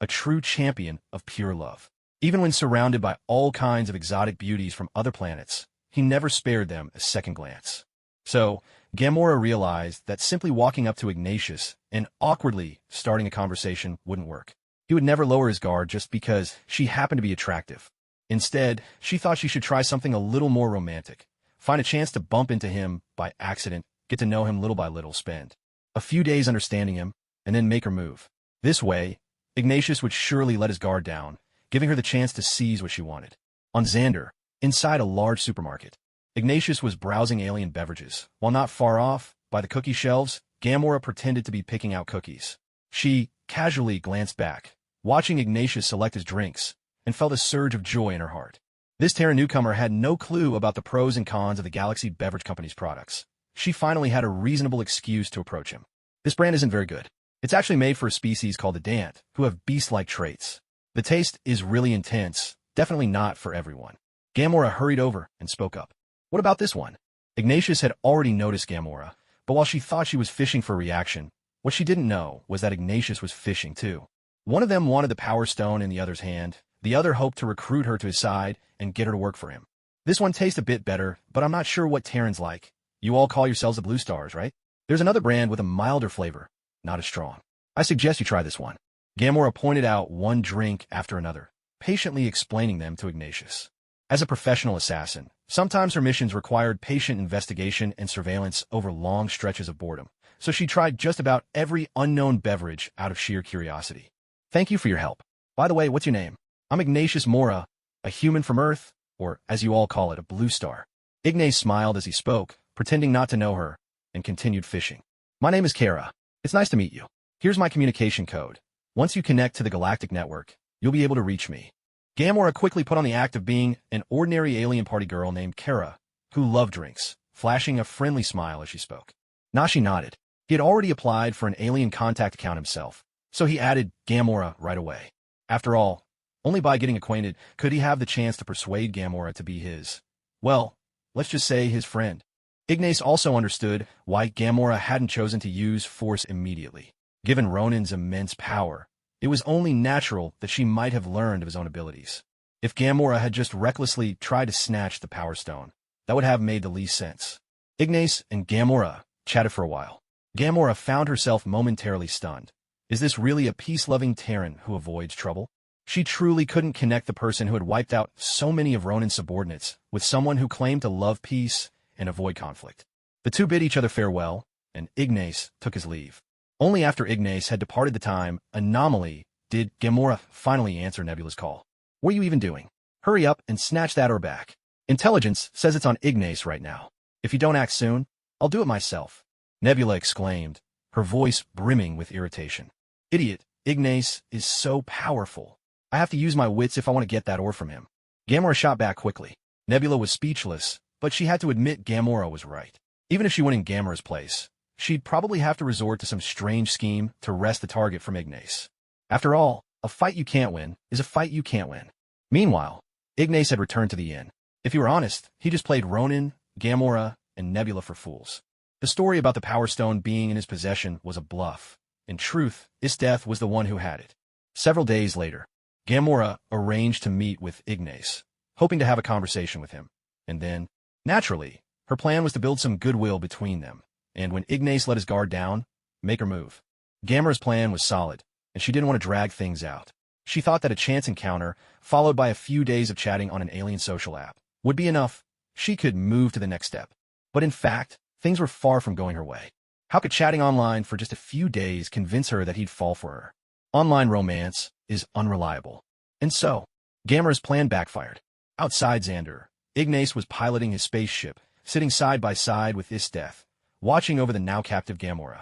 a true champion of pure love. Even when surrounded by all kinds of exotic beauties from other planets, he never spared them a second glance. So, Gamora realized that simply walking up to Ignatius and awkwardly starting a conversation wouldn't work. He would never lower his guard just because she happened to be attractive. Instead, she thought she should try something a little more romantic, find a chance to bump into him by accident, get to know him little by little, spend a few days understanding him, and then make her move. This way, Ignatius would surely let his guard down, giving her the chance to seize what she wanted. On Xander, inside a large supermarket, Ignatius was browsing alien beverages. While not far off, by the cookie shelves, Gamora pretended to be picking out cookies. She casually glanced back, watching Ignatius select his drinks, and felt a surge of joy in her heart. This Terran newcomer had no clue about the pros and cons of the Galaxy Beverage Company's products. She finally had a reasonable excuse to approach him. This brand isn't very good. It's actually made for a species called the Dant, who have beast-like traits. The taste is really intense, definitely not for everyone. Gamora hurried over and spoke up. What about this one? Ignatius had already noticed Gamora, but while she thought she was fishing for a reaction, what she didn't know was that Ignatius was fishing too. One of them wanted the Power Stone in the other's hand, the other hoped to recruit her to his side and get her to work for him. This one tastes a bit better, but I'm not sure what Terran's like. You all call yourselves the Blue Stars, right? There's another brand with a milder flavor, not as strong. I suggest you try this one. Gamora pointed out one drink after another, patiently explaining them to Ignatius. As a professional assassin, sometimes her missions required patient investigation and surveillance over long stretches of boredom, so she tried just about every unknown beverage out of sheer curiosity. Thank you for your help. By the way, what's your name? I'm Ignas Morra, a human from Earth, or as you all call it, a blue star. Ignas smiled as he spoke, pretending not to know her, and continued fishing. My name is Kara. It's nice to meet you. Here's my communication code. Once you connect to the galactic network, you'll be able to reach me. Gamora quickly put on the act of being an ordinary alien party girl named Kara, who loved drinks, flashing a friendly smile as she spoke. Nashi nodded. He had already applied for an alien contact account himself, so he added Gamora right away. After all, only by getting acquainted could he have the chance to persuade Gamora to be his, well, let's just say his friend. Ignas also understood why Gamora hadn't chosen to use force immediately. Given Ronan's immense power, it was only natural that she might have learned of his own abilities. If Gamora had just recklessly tried to snatch the Power Stone, that would have made the least sense. Ignas and Gamora chatted for a while. Gamora found herself momentarily stunned. Is this really a peace-loving Terran who avoids trouble? She truly couldn't connect the person who had wiped out so many of Ronan's subordinates with someone who claimed to love peace and avoid conflict. The two bid each other farewell, and Ignas took his leave. Only after Ignas had departed the time anomaly did Gamora finally answer Nebula's call. What are you even doing? Hurry up and snatch that ore back. Intelligence says it's on Ignas right now. If you don't act soon, I'll do it myself. Nebula exclaimed, her voice brimming with irritation. Idiot, Ignas is so powerful. I have to use my wits if I want to get that ore from him. Gamora shot back quickly. Nebula was speechless, but she had to admit Gamora was right. Even if she went in Gamora's place, she'd probably have to resort to some strange scheme to wrest the target from Ignas. After all, a fight you can't win is a fight you can't win. Meanwhile, Ignas had returned to the inn. If you were honest, he just played Ronan, Gamora, and Nebula for fools. The story about the Power Stone being in his possession was a bluff. In truth, Esdeath was the one who had it. Several days later, Gamora arranged to meet with Ignas, hoping to have a conversation with him. And then, naturally, her plan was to build some goodwill between them, and when Ignas let his guard down, make her move. Gamora's plan was solid, and she didn't want to drag things out. She thought that a chance encounter, followed by a few days of chatting on an alien social app, would be enough. She could move to the next step. But in fact, things were far from going her way. How could chatting online for just a few days convince her that he'd fall for her? Online romance is unreliable. And so, Gamora's plan backfired. Outside Xander, Ignas was piloting his spaceship, sitting side by side with Esdeath, watching over the now captive Gamora.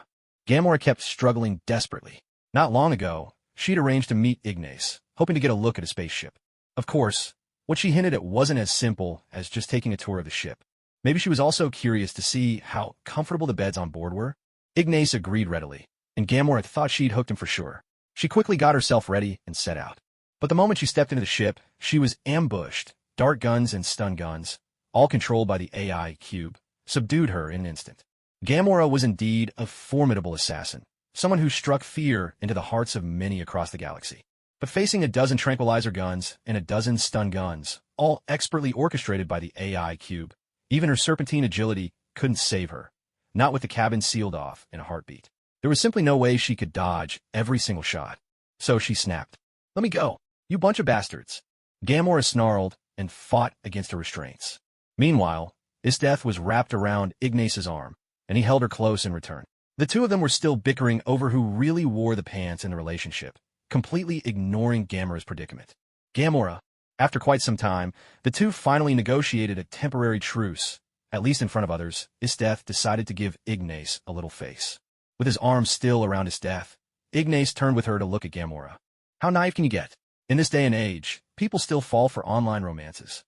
Gamora kept struggling desperately. Not long ago, she'd arranged to meet Ignas, hoping to get a look at a spaceship. Of course, what she hinted at wasn't as simple as just taking a tour of the ship. Maybe she was also curious to see how comfortable the beds on board were. Ignas agreed readily, and Gamora thought she'd hooked him for sure. She quickly got herself ready and set out. But the moment she stepped into the ship, she was ambushed. Dart guns and stun guns, all controlled by the AI cube, subdued her in an instant. Gamora was indeed a formidable assassin, someone who struck fear into the hearts of many across the galaxy. But facing a dozen tranquilizer guns and a dozen stun guns, all expertly orchestrated by the AI cube, even her serpentine agility couldn't save her, not with the cabin sealed off in a heartbeat. There was simply no way she could dodge every single shot. So she snapped. Let me go, you bunch of bastards. Gamora snarled and fought against her restraints. Meanwhile, Esdeath was wrapped around Ignas's arm, and he held her close in return. The two of them were still bickering over who really wore the pants in the relationship, completely ignoring Gamora's predicament. Gamora, after quite some time, the two finally negotiated a temporary truce. At least in front of others, Esdeath decided to give Ignas a little face. With his arm still around Esdeath, Ignas turned with her to look at Gamora. How naive can you get? In this day and age, people still fall for online romances.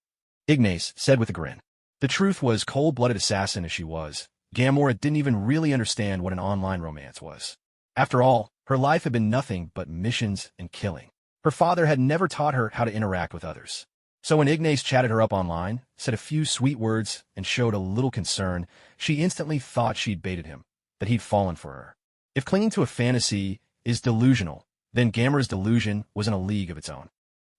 Ignas said with a grin. The truth was, cold-blooded assassin as she was, Gamora didn't even really understand what an online romance was. After all, her life had been nothing but missions and killing. Her father had never taught her how to interact with others. So when Ignas chatted her up online, said a few sweet words, and showed a little concern, she instantly thought she'd baited him, that he'd fallen for her. If clinging to a fantasy is delusional, then Gamora's delusion was in a league of its own.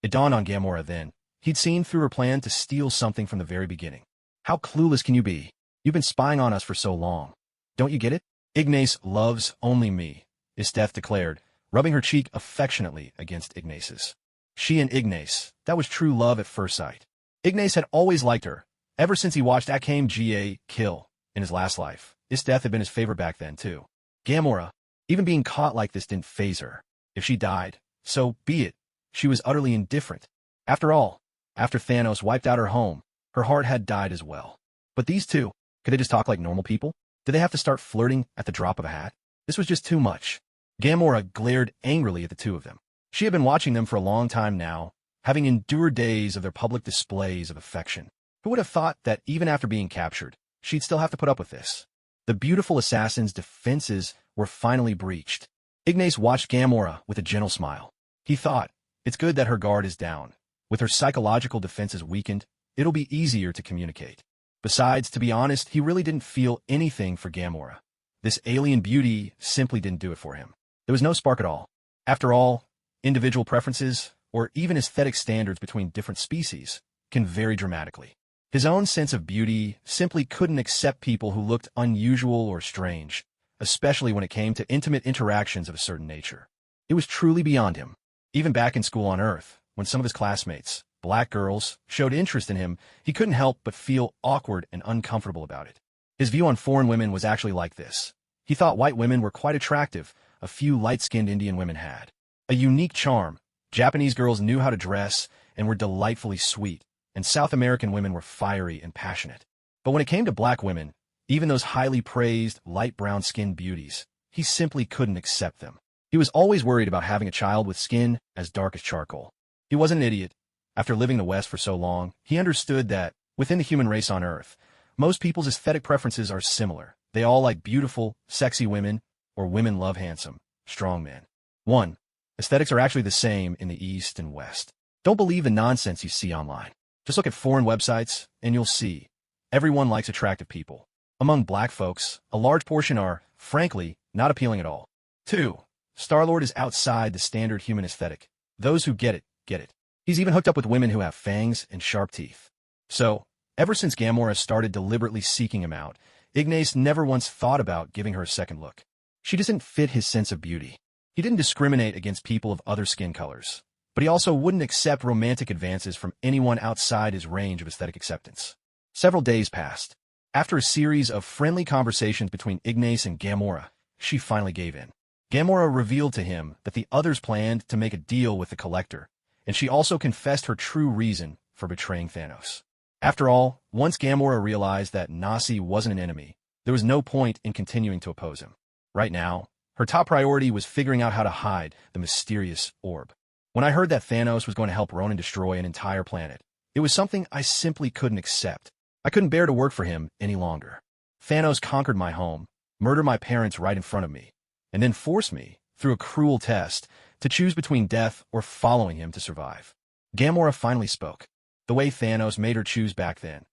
It dawned on Gamora then. He'd seen through her plan to steal something from the very beginning. How clueless can you be? You've been spying on us for so long. Don't you get it? Ignas loves only me, Esdeath declared, rubbing her cheek affectionately against Ignas's. She and Ignas, that was true love at first sight. Ignas had always liked her, ever since he watched Akame Ga kill in his last life. Esdeath had been his favorite back then, too. Gamora, even being caught like this didn't faze her. If she died, so be it. She was utterly indifferent. After all, after Thanos wiped out her home, her heart had died as well. But these two, could they just talk like normal people? Did they have to start flirting at the drop of a hat? This was just too much. Gamora glared angrily at the two of them. She had been watching them for a long time now, having endured days of their public displays of affection. Who would have thought that even after being captured, she'd still have to put up with this? The beautiful assassin's defenses were finally breached. Ignas watched Gamora with a gentle smile. He thought, it's good that her guard is down. With her psychological defenses weakened, it'll be easier to communicate. Besides, to be honest, he really didn't feel anything for Gamora. This alien beauty simply didn't do it for him. There was no spark at all. After all, individual preferences, or even aesthetic standards between different species, can vary dramatically. His own sense of beauty simply couldn't accept people who looked unusual or strange, especially when it came to intimate interactions of a certain nature. It was truly beyond him. Even back in school on Earth, when some of his classmates, black girls, showed interest in him, he couldn't help but feel awkward and uncomfortable about it. His view on foreign women was actually like this. He thought white women were quite attractive, a few light-skinned Indian women had a unique charm. Japanese girls knew how to dress and were delightfully sweet, and South American women were fiery and passionate. But when it came to black women, even those highly praised, light brown-skinned beauties, he simply couldn't accept them. He was always worried about having a child with skin as dark as charcoal. He wasn't an idiot. After living in the West for so long, he understood that, within the human race on Earth, most people's aesthetic preferences are similar. They all like beautiful, sexy women, or women love handsome, strong men. 1. Aesthetics are actually the same in the East and West. Don't believe the nonsense you see online. Just look at foreign websites, and you'll see. Everyone likes attractive people. Among black folks, a large portion are, frankly, not appealing at all. 2. Star-Lord is outside the standard human aesthetic. Those who get it, get it. He's even hooked up with women who have fangs and sharp teeth. So, ever since Gamora started deliberately seeking him out, Ignas never once thought about giving her a second look. She doesn't fit his sense of beauty. He didn't discriminate against people of other skin colors, but he also wouldn't accept romantic advances from anyone outside his range of aesthetic acceptance. Several days passed. After a series of friendly conversations between Ignas and Gamora, she finally gave in. Gamora revealed to him that the others planned to make a deal with the Collector, and she also confessed her true reason for betraying Thanos. After all, once Gamora realized that Nasi wasn't an enemy, there was no point in continuing to oppose him. Right now, her top priority was figuring out how to hide the mysterious orb. When I heard that Thanos was going to help Ronan destroy an entire planet, it was something I simply couldn't accept. I couldn't bear to work for him any longer. Thanos conquered my home, murdered my parents right in front of me, and then forced me, through a cruel test, to choose between death or following him to survive. Gamora finally spoke. The way Thanos made her choose back then.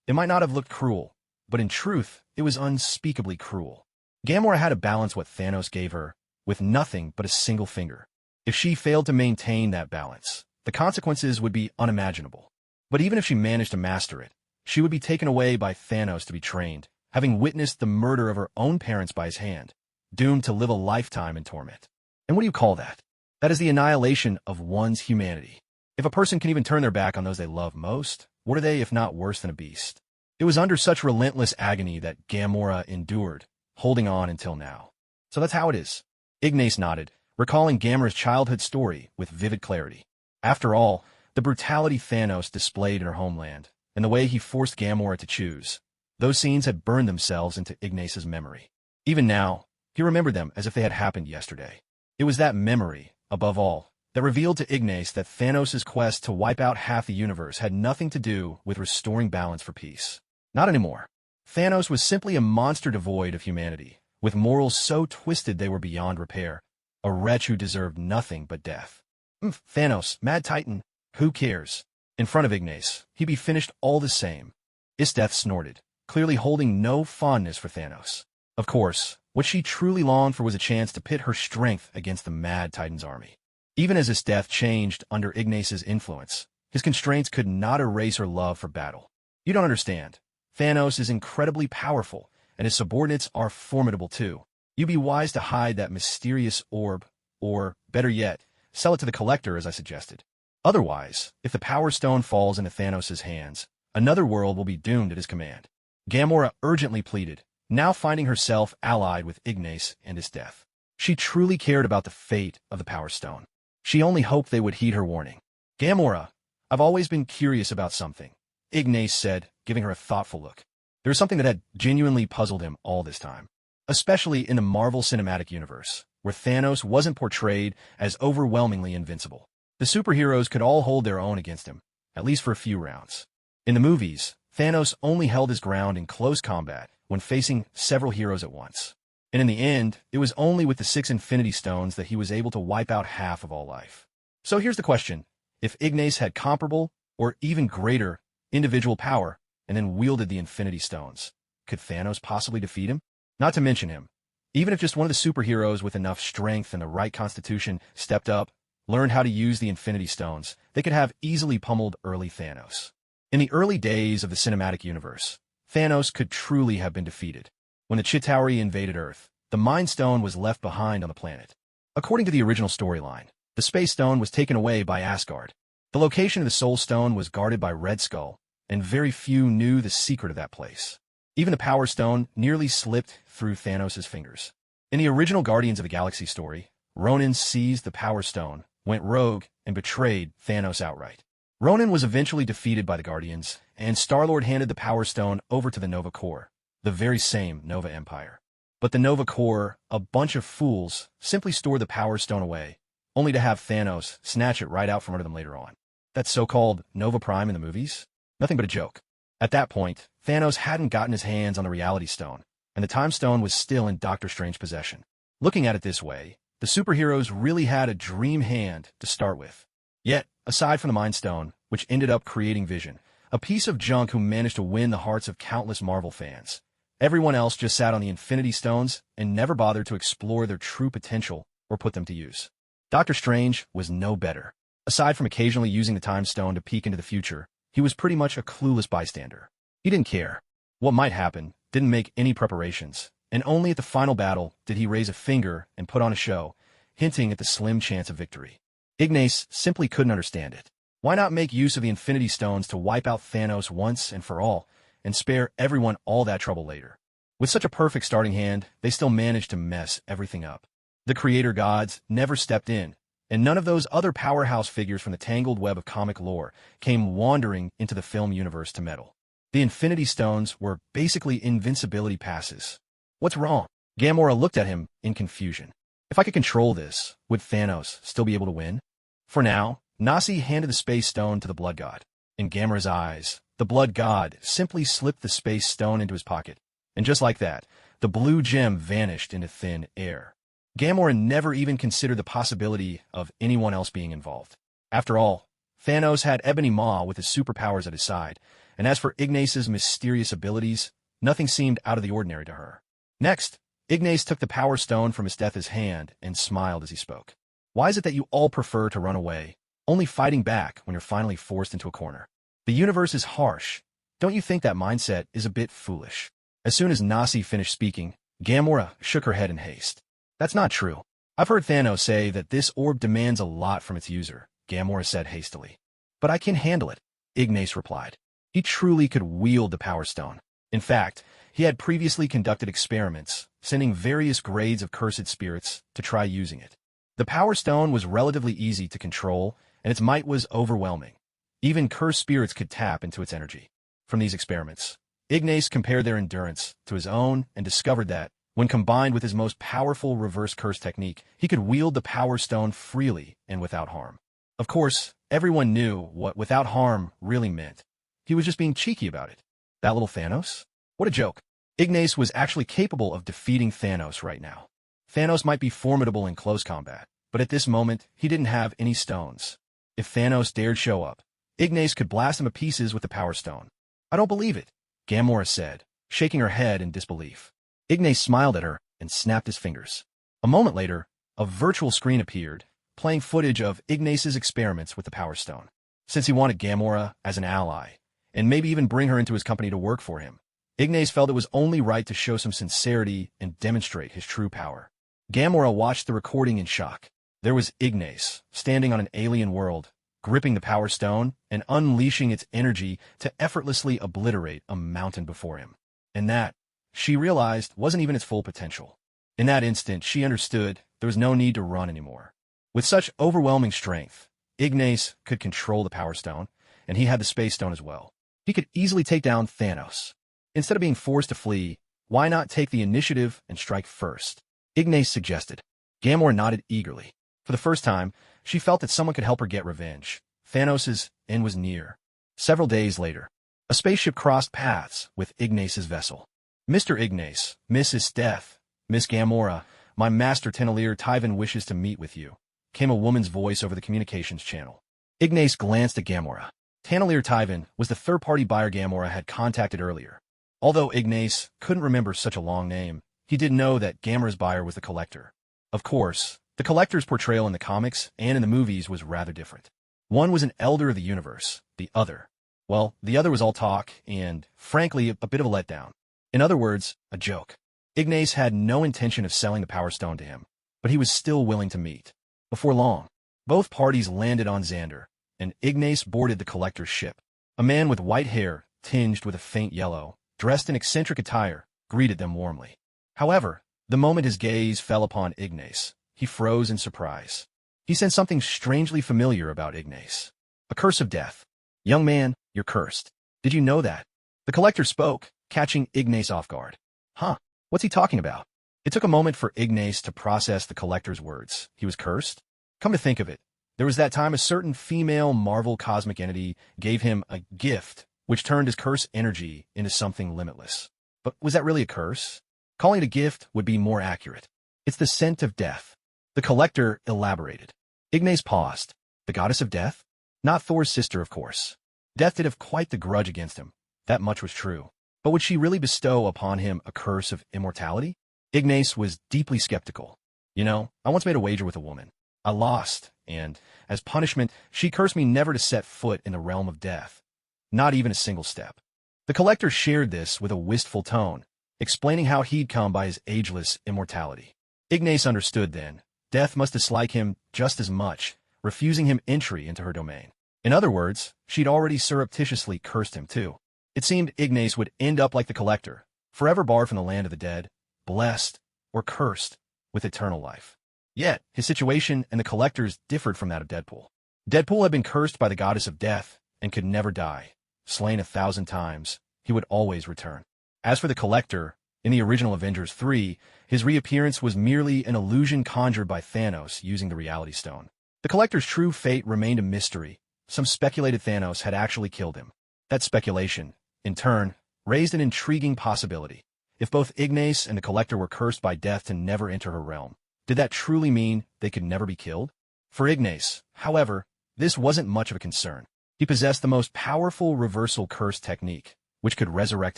It might not have looked cruel, but in truth, it was unspeakably cruel. Gamora had to balance what Thanos gave her with nothing but a single finger. If she failed to maintain that balance, the consequences would be unimaginable. But even if she managed to master it, she would be taken away by Thanos to be trained, having witnessed the murder of her own parents by his hand, doomed to live a lifetime in torment. And what do you call that? That is the annihilation of one's humanity. If a person can even turn their back on those they love most, what are they if not worse than a beast? It was under such relentless agony that Gamora endured, holding on until now. So that's how it is. Ignas nodded, recalling Gamora's childhood story with vivid clarity. After all, the brutality Thanos displayed in her homeland, and the way he forced Gamora to choose, those scenes had burned themselves into Ignas's memory. Even now, he remembered them as if they had happened yesterday. It was that memory, above all, that revealed to Ignas that Thanos' quest to wipe out half the universe had nothing to do with restoring balance for peace. Not anymore. Thanos was simply a monster devoid of humanity, with morals so twisted they were beyond repair, a wretch who deserved nothing but death. Thanos, Mad Titan, who cares? In front of Ignas, he'd be finished all the same. Esdeath snorted, clearly holding no fondness for Thanos. Of course, what she truly longed for was a chance to pit her strength against the Mad Titan's army. Even as Esdeath changed under Ignas' influence, his constraints could not erase her love for battle. You don't understand. Thanos is incredibly powerful, and his subordinates are formidable too. You'd be wise to hide that mysterious orb, or, better yet, sell it to the Collector as I suggested. Otherwise, if the Power Stone falls into Thanos' hands, another world will be doomed at his command. Gamora urgently pleaded, now finding herself allied with Ignas and Esdeath. She truly cared about the fate of the Power Stone. She only hoped they would heed her warning. Gamora, I've always been curious about something, Ignas said, giving her a thoughtful look. There was something that had genuinely puzzled him all this time, especially in the Marvel Cinematic Universe, where Thanos wasn't portrayed as overwhelmingly invincible. The superheroes could all hold their own against him, at least for a few rounds. In the movies, Thanos only held his ground in close combat when facing several heroes at once. And in the end, it was only with the 6 Infinity Stones that he was able to wipe out half of all life. So here's the question. If Ignas had comparable, or even greater, individual power, and then wielded the Infinity Stones, could Thanos possibly defeat him? Not to mention him. Even if just one of the superheroes with enough strength and the right constitution stepped up, learned how to use the Infinity Stones, they could have easily pummeled early Thanos. In the early days of the cinematic universe, Thanos could truly have been defeated. When the Chitauri invaded Earth, the Mind Stone was left behind on the planet. According to the original storyline, the Space Stone was taken away by Asgard. The location of the Soul Stone was guarded by Red Skull, and very few knew the secret of that place. Even the Power Stone nearly slipped through Thanos' fingers. In the original Guardians of the Galaxy story, Ronan seized the Power Stone, went rogue, and betrayed Thanos outright. Ronan was eventually defeated by the Guardians, and Star-Lord handed the Power Stone over to the Nova Corps, the very same Nova Empire. But the Nova Corps, a bunch of fools, simply stored the Power Stone away, only to have Thanos snatch it right out from under them later on. That so-called Nova Prime in the movies? Nothing but a joke. At that point, Thanos hadn't gotten his hands on the Reality Stone, and the Time Stone was still in Doctor Strange's possession. Looking at it this way, the superheroes really had a dream hand to start with. Yet, aside from the Mind Stone, which ended up creating Vision, a piece of junk who managed to win the hearts of countless Marvel fans, everyone else just sat on the Infinity Stones and never bothered to explore their true potential or put them to use. Doctor Strange was no better. Aside from occasionally using the Time Stone to peek into the future, he was pretty much a clueless bystander. He didn't care. What might happen, didn't make any preparations, and only at the final battle did he raise a finger and put on a show, hinting at the slim chance of victory. Ignas simply couldn't understand it. Why not make use of the Infinity Stones to wipe out Thanos once and for all, and spare everyone all that trouble later? With such a perfect starting hand, they still managed to mess everything up. The creator gods never stepped in, and none of those other powerhouse figures from the tangled web of comic lore came wandering into the film universe to meddle. The Infinity Stones were basically invincibility passes. What's wrong? Gamora looked at him in confusion. If I could control this, would Thanos still be able to win? For now, Nasi handed the Space Stone to the Blood God. In Gamora's eyes, the Blood God simply slipped the Space Stone into his pocket, and just like that, the blue gem vanished into thin air. Gamora never even considered the possibility of anyone else being involved. After all, Thanos had Ebony Maw with his superpowers at his side, and as for Ignas' mysterious abilities, nothing seemed out of the ordinary to her. Next, Ignas took the Power Stone from Esdeath's hand and smiled as he spoke. Why is it that you all prefer to run away, only fighting back when you're finally forced into a corner? The universe is harsh. Don't you think that mindset is a bit foolish? As soon as Nasi finished speaking, Gamora shook her head in haste. That's not true. I've heard Thanos say that this orb demands a lot from its user, Gamora said hastily. But I can handle it, Ignas replied. He truly could wield the Power Stone. In fact, he had previously conducted experiments, sending various grades of cursed spirits to try using it. The Power Stone was relatively easy to control, and its might was overwhelming. Even cursed spirits could tap into its energy. From these experiments, Ignas compared their endurance to his own and discovered that, When combined with his most powerful reverse curse technique, he could wield the Power Stone freely and without harm. Of course, everyone knew what without harm really meant. He was just being cheeky about it. That little Thanos? What a joke. Ignas was actually capable of defeating Thanos right now. Thanos might be formidable in close combat, but at this moment, he didn't have any stones. If Thanos dared show up, Ignas could blast him to pieces with the Power Stone. I don't believe it, Gamora said, shaking her head in disbelief. Ignas smiled at her and snapped his fingers. A moment later, a virtual screen appeared, playing footage of Ignas's experiments with the Power Stone. Since he wanted Gamora as an ally, and maybe even bring her into his company to work for him, Ignas felt it was only right to show some sincerity and demonstrate his true power. Gamora watched the recording in shock. There was Ignas, standing on an alien world, gripping the Power Stone and unleashing its energy to effortlessly obliterate a mountain before him. And that, she realized, wasn't even its full potential. In that instant, she understood there was no need to run anymore. With such overwhelming strength, Ignas could control the Power Stone, and he had the Space Stone as well. He could easily take down Thanos. Instead of being forced to flee, why not take the initiative and strike first? Ignas suggested. Gamora nodded eagerly. For the first time, she felt that someone could help her get revenge. Thanos' end was near. Several days later, a spaceship crossed paths with Ignas's vessel. Mr. Ignas, Miss Esdeath, Miss Gamora, my master Tennelier Tyvan wishes to meet with you, came a woman's voice over the communications channel. Ignas glanced at Gamora. Tennelier Tyvan was the third-party buyer Gamora had contacted earlier. Although Ignas couldn't remember such a long name, he did know that Gamora's buyer was the Collector. Of course, the Collector's portrayal in the comics and in the movies was rather different. One was an elder of the universe, the other was all talk and, frankly, a bit of a letdown. In other words, a joke. Ignas had no intention of selling the Power Stone to him, but he was still willing to meet. Before long, both parties landed on Xandar, and Ignas boarded the Collector's ship. A man with white hair, tinged with a faint yellow, dressed in eccentric attire, greeted them warmly. However, the moment his gaze fell upon Ignas, he froze in surprise. He sensed something strangely familiar about Ignas. A curse of death. Young man, you're cursed. Did you know that? The Collector spoke, catching Ignas off guard. Huh, what's he talking about? It took a moment for Ignas to process the Collector's words. He was cursed? Come to think of it, there was that time a certain female Marvel cosmic entity gave him a gift, which turned his curse energy into something limitless. But was that really a curse? Calling it a gift would be more accurate. It's the scent of death. The Collector elaborated. Ignas paused. The goddess of death? Not Thor's sister, of course. Death did have quite the grudge against him. That much was true. But would she really bestow upon him a curse of immortality? Ignas was deeply skeptical. You know, I once made a wager with a woman. I lost, and, as punishment, she cursed me never to set foot in the realm of death. Not even a single step. The Collector shared this with a wistful tone, explaining how he'd come by his ageless immortality. Ignas understood then. Death must dislike him just as much, refusing him entry into her domain. In other words, she'd already surreptitiously cursed him too. It seemed Ignas would end up like the Collector, forever barred from the land of the dead, blessed, or cursed, with eternal life. Yet, his situation and the Collector's differed from that of Deadpool. Deadpool had been cursed by the goddess of death and could never die. Slain 1,000 times, he would always return. As for the Collector, in the original Avengers 3, his reappearance was merely an illusion conjured by Thanos using the Reality Stone. The Collector's true fate remained a mystery. Some speculated Thanos had actually killed him. That speculation, in turn, raised an intriguing possibility. If both Ignas and the Collector were cursed by death to never enter her realm, did that truly mean they could never be killed? For Ignas, however, this wasn't much of a concern. He possessed the most powerful reversal curse technique, which could resurrect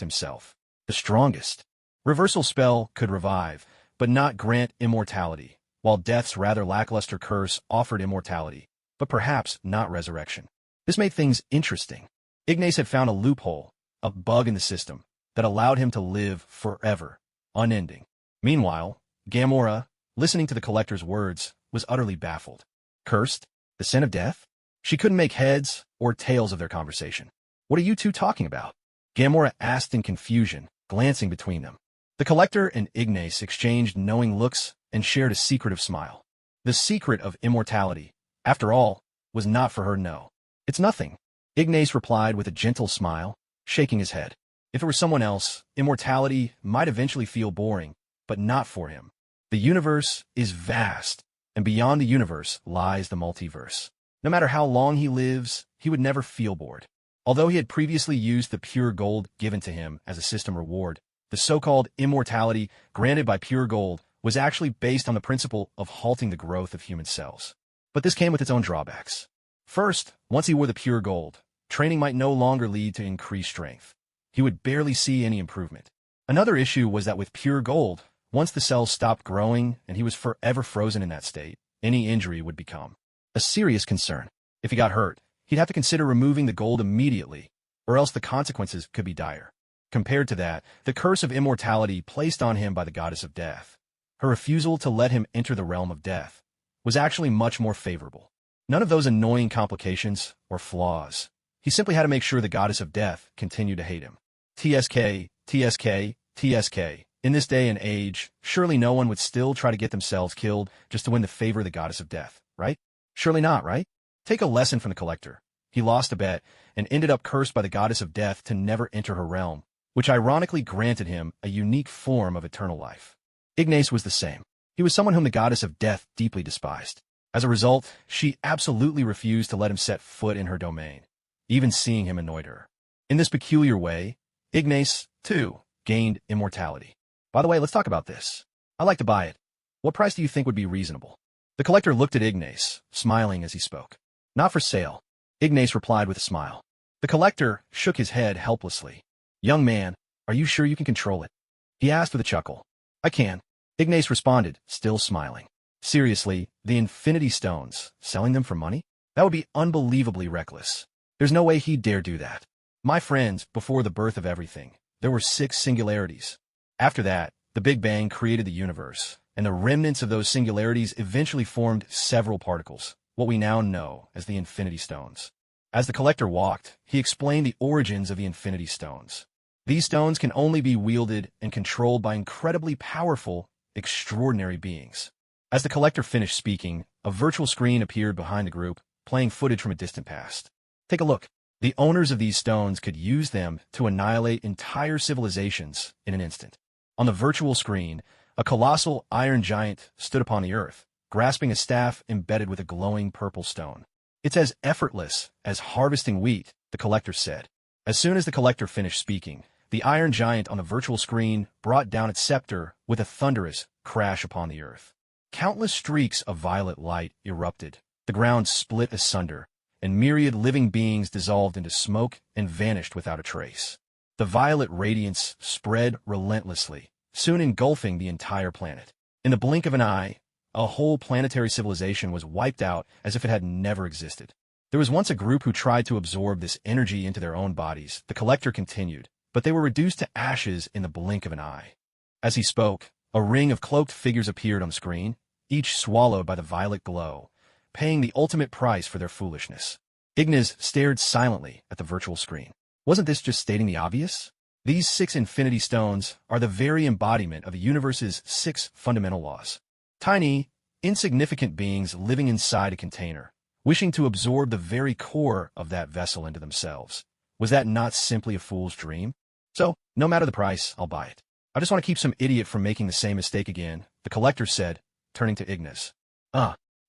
himself. The strongest. Reversal spell could revive, but not grant immortality, while death's rather lackluster curse offered immortality, but perhaps not resurrection. This made things interesting. Ignas had found a loophole, a bug in the system, that allowed him to live forever, unending. Meanwhile, Gamora, listening to the Collector's words, was utterly baffled. Cursed? The sin of death? She couldn't make heads or tails of their conversation. What are you two talking about? Gamora asked in confusion, glancing between them. The Collector and Ignas exchanged knowing looks and shared a secretive smile. The secret of immortality, after all, was not for her to know. It's nothing. Ignas replied with a gentle smile, shaking his head. If it were someone else, immortality might eventually feel boring, but not for him. The universe is vast, and beyond the universe lies the multiverse. No matter how long he lives, he would never feel bored. Although he had previously used the pure gold given to him as a system reward, the so-called immortality granted by pure gold was actually based on the principle of halting the growth of human cells. But this came with its own drawbacks. First, once he wore the pure gold, training might no longer lead to increased strength. He would barely see any improvement. Another issue was that with pure gold, once the cells stopped growing and he was forever frozen in that state, any injury would become a serious concern. If he got hurt, he'd have to consider removing the gold immediately, or else the consequences could be dire. Compared to that, the curse of immortality placed on him by the goddess of death, her refusal to let him enter the realm of death, was actually much more favorable. None of those annoying complications or flaws. He simply had to make sure the goddess of death continued to hate him. TSK, TSK, TSK. In this day and age, surely no one would still try to get themselves killed just to win the favor of the goddess of death, right? Surely not, right? Take a lesson from the collector. He lost a bet and ended up cursed by the goddess of death to never enter her realm, which ironically granted him a unique form of eternal life. Ignas was the same. He was someone whom the goddess of death deeply despised. As a result, she absolutely refused to let him set foot in her domain. Even seeing him annoyed her. In this peculiar way, Ignas, too, gained immortality. By the way, let's talk about this. I'd like to buy it. What price do you think would be reasonable? The collector looked at Ignas, smiling as he spoke. Not for sale. Ignas replied with a smile. The collector shook his head helplessly. Young man, are you sure you can control it? He asked with a chuckle. I can. Ignas responded, still smiling. Seriously, the Infinity Stones, selling them for money? That would be unbelievably reckless. There's no way he'd dare do that. My friends, before the birth of everything, there were 6 singularities. After that, the Big Bang created the universe, and the remnants of those singularities eventually formed several particles, what we now know as the Infinity Stones. As the collector walked, he explained the origins of the Infinity Stones. These stones can only be wielded and controlled by incredibly powerful, extraordinary beings. As the collector finished speaking, a virtual screen appeared behind the group, playing footage from a distant past. Take a look. The owners of these stones could use them to annihilate entire civilizations in an instant. On the virtual screen, a colossal iron giant stood upon the earth, grasping a staff embedded with a glowing purple stone. It's as effortless as harvesting wheat, the collector said. As soon as the collector finished speaking, the iron giant on the virtual screen brought down its scepter with a thunderous crash upon the earth. Countless streaks of violet light erupted. The ground split asunder, and myriad living beings dissolved into smoke and vanished without a trace. The violet radiance spread relentlessly, soon engulfing the entire planet. In the blink of an eye, a whole planetary civilization was wiped out as if it had never existed. There was once a group who tried to absorb this energy into their own bodies, the collector continued, but they were reduced to ashes in the blink of an eye. As he spoke, a ring of cloaked figures appeared on the screen, each swallowed by the violet glow, paying the ultimate price for their foolishness. Ignas stared silently at the virtual screen. Wasn't this just stating the obvious? These 6 Infinity Stones are the very embodiment of the universe's 6 fundamental laws. Tiny, insignificant beings living inside a container, wishing to absorb the very core of that vessel into themselves. Was that not simply a fool's dream? So, no matter the price, I'll buy it. I just want to keep some idiot from making the same mistake again, the collector said, turning to Ignas.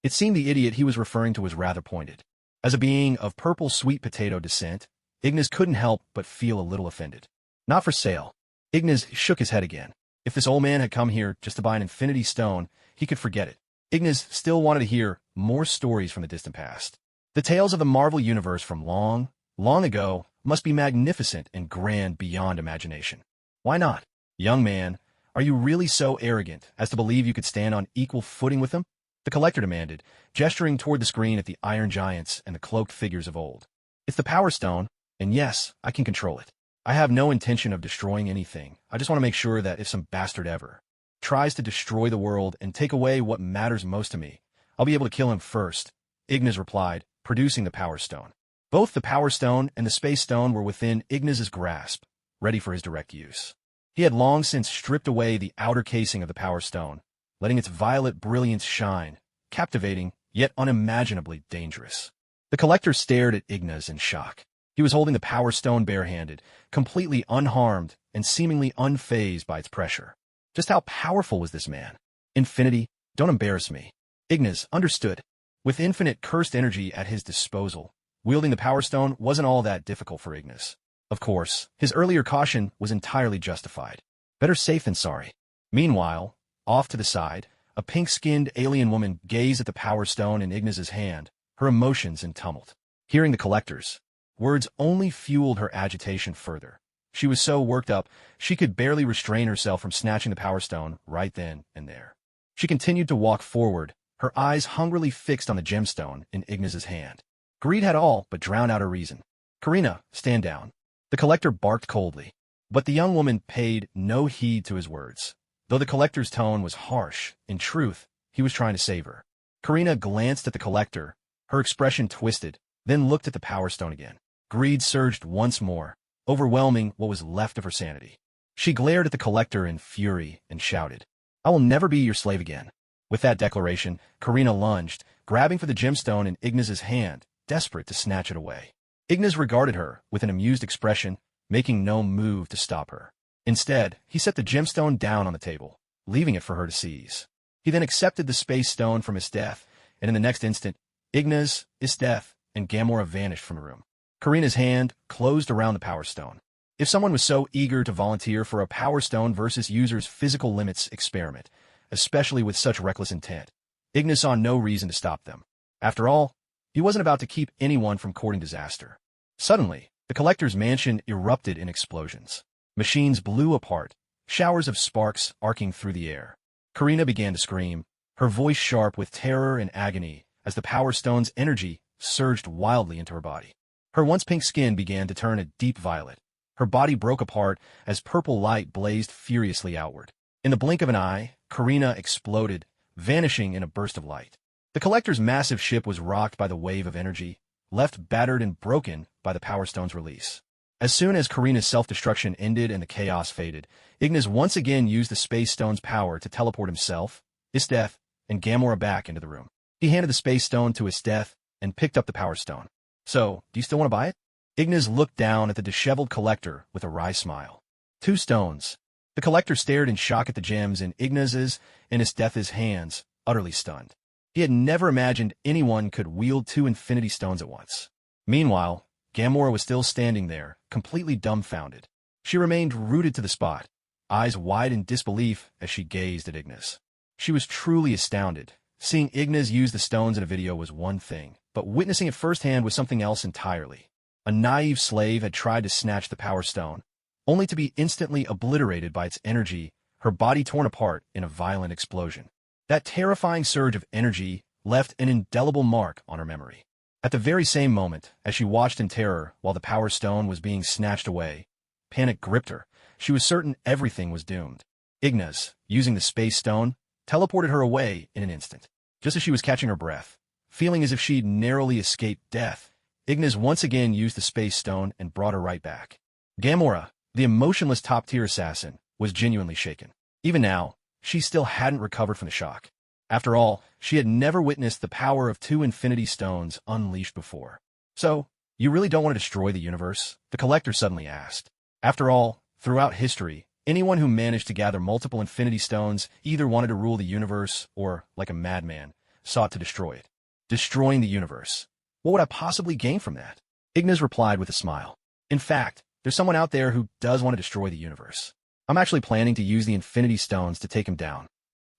It seemed the idiot he was referring to was rather pointed. As a being of purple sweet potato descent, Ignas couldn't help but feel a little offended. Not for sale. Ignas shook his head again. If this old man had come here just to buy an Infinity Stone, he could forget it. Ignas still wanted to hear more stories from the distant past. The tales of the Marvel Universe from long, long ago must be magnificent and grand beyond imagination. Why not? Young man, are you really so arrogant as to believe you could stand on equal footing with them? The collector demanded, gesturing toward the screen at the iron giants and the cloaked figures of old. It's the Power Stone, and yes, I can control it. I have no intention of destroying anything. I just want to make sure that if some bastard ever tries to destroy the world and take away what matters most to me, I'll be able to kill him first, Ignas replied, producing the Power Stone. Both the Power Stone and the Space Stone were within Ignas's grasp, ready for his direct use. He had long since stripped away the outer casing of the Power Stone, letting its violet brilliance shine, captivating, yet unimaginably dangerous. The collector stared at Ignas in shock. He was holding the Power Stone barehanded, completely unharmed and seemingly unfazed by its pressure. Just how powerful was this man? Infinity, don't embarrass me. Ignas understood. With infinite cursed energy at his disposal, wielding the Power Stone wasn't all that difficult for Ignas. Of course, his earlier caution was entirely justified. Better safe than sorry. Meanwhile, off to the side, a pink-skinned alien woman gazed at the Power Stone in Ignas's hand, her emotions in tumult. Hearing the collectors, words only fueled her agitation further. She was so worked up, she could barely restrain herself from snatching the Power Stone right then and there. She continued to walk forward, her eyes hungrily fixed on the gemstone in Ignas's hand. Greed had all but drowned out her reason. "Karina, stand down." The collector barked coldly, but the young woman paid no heed to his words. Though the collector's tone was harsh, in truth, he was trying to save her. Karina glanced at the collector, her expression twisted, then looked at the Power Stone again. Greed surged once more, overwhelming what was left of her sanity. She glared at the collector in fury and shouted, "I will never be your slave again." With that declaration, Karina lunged, grabbing for the gemstone in Ignas's hand, desperate to snatch it away. Ignas regarded her with an amused expression, making no move to stop her. Instead, he set the gemstone down on the table, leaving it for her to seize. He then accepted the space stone from Esdeath, and in the next instant, Ignas, Esdeath, and Gamora vanished from the room. Karina's hand closed around the Power Stone. If someone was so eager to volunteer for a Power Stone versus user's physical limits experiment, especially with such reckless intent, Ignas saw no reason to stop them. After all, he wasn't about to keep anyone from courting disaster. Suddenly, the collector's mansion erupted in explosions. Machines blew apart, showers of sparks arcing through the air. Karina began to scream, her voice sharp with terror and agony as the Power Stone's energy surged wildly into her body. Her once pink skin began to turn a deep violet. Her body broke apart as purple light blazed furiously outward. In the blink of an eye, Karina exploded, vanishing in a burst of light. The collector's massive ship was rocked by the wave of energy, left battered and broken by the Power Stone's release. As soon as Karina's self-destruction ended and the chaos faded, Ignas once again used the Space Stone's power to teleport himself, Esdeath, and Gamora back into the room. He handed the Space Stone to Esdeath and picked up the Power Stone. "So, do you still want to buy it?" Ignas looked down at the disheveled collector with a wry smile. 2 stones. The collector stared in shock at the gems in Ignas's and Esdeath's hands, utterly stunned. He had never imagined anyone could wield 2 Infinity Stones at once. Meanwhile, Gamora was still standing there, completely dumbfounded. She remained rooted to the spot, eyes wide in disbelief as she gazed at Ignas. She was truly astounded. Seeing Ignas use the stones in a video was one thing, but witnessing it firsthand was something else entirely. A naive slave had tried to snatch the Power Stone, only to be instantly obliterated by its energy, her body torn apart in a violent explosion. That terrifying surge of energy left an indelible mark on her memory. At the very same moment, as she watched in terror while the Power Stone was being snatched away, panic gripped her. She was certain everything was doomed. Ignas, using the Space Stone, teleported her away in an instant. Just as she was catching her breath, feeling as if she'd narrowly escaped death, Ignas once again used the Space Stone and brought her right back. Gamora, the emotionless top-tier assassin, was genuinely shaken. Even now, she still hadn't recovered from the shock. After all, she had never witnessed the power of 2 Infinity Stones unleashed before. "So, you really don't want to destroy the universe?" the collector suddenly asked. After all, throughout history, anyone who managed to gather multiple Infinity Stones either wanted to rule the universe or, like a madman, sought to destroy it. Destroying the universe. What would I possibly gain from that? Ignas replied with a smile. "In fact, there's someone out there who does want to destroy the universe. I'm actually planning to use the Infinity Stones to take him down."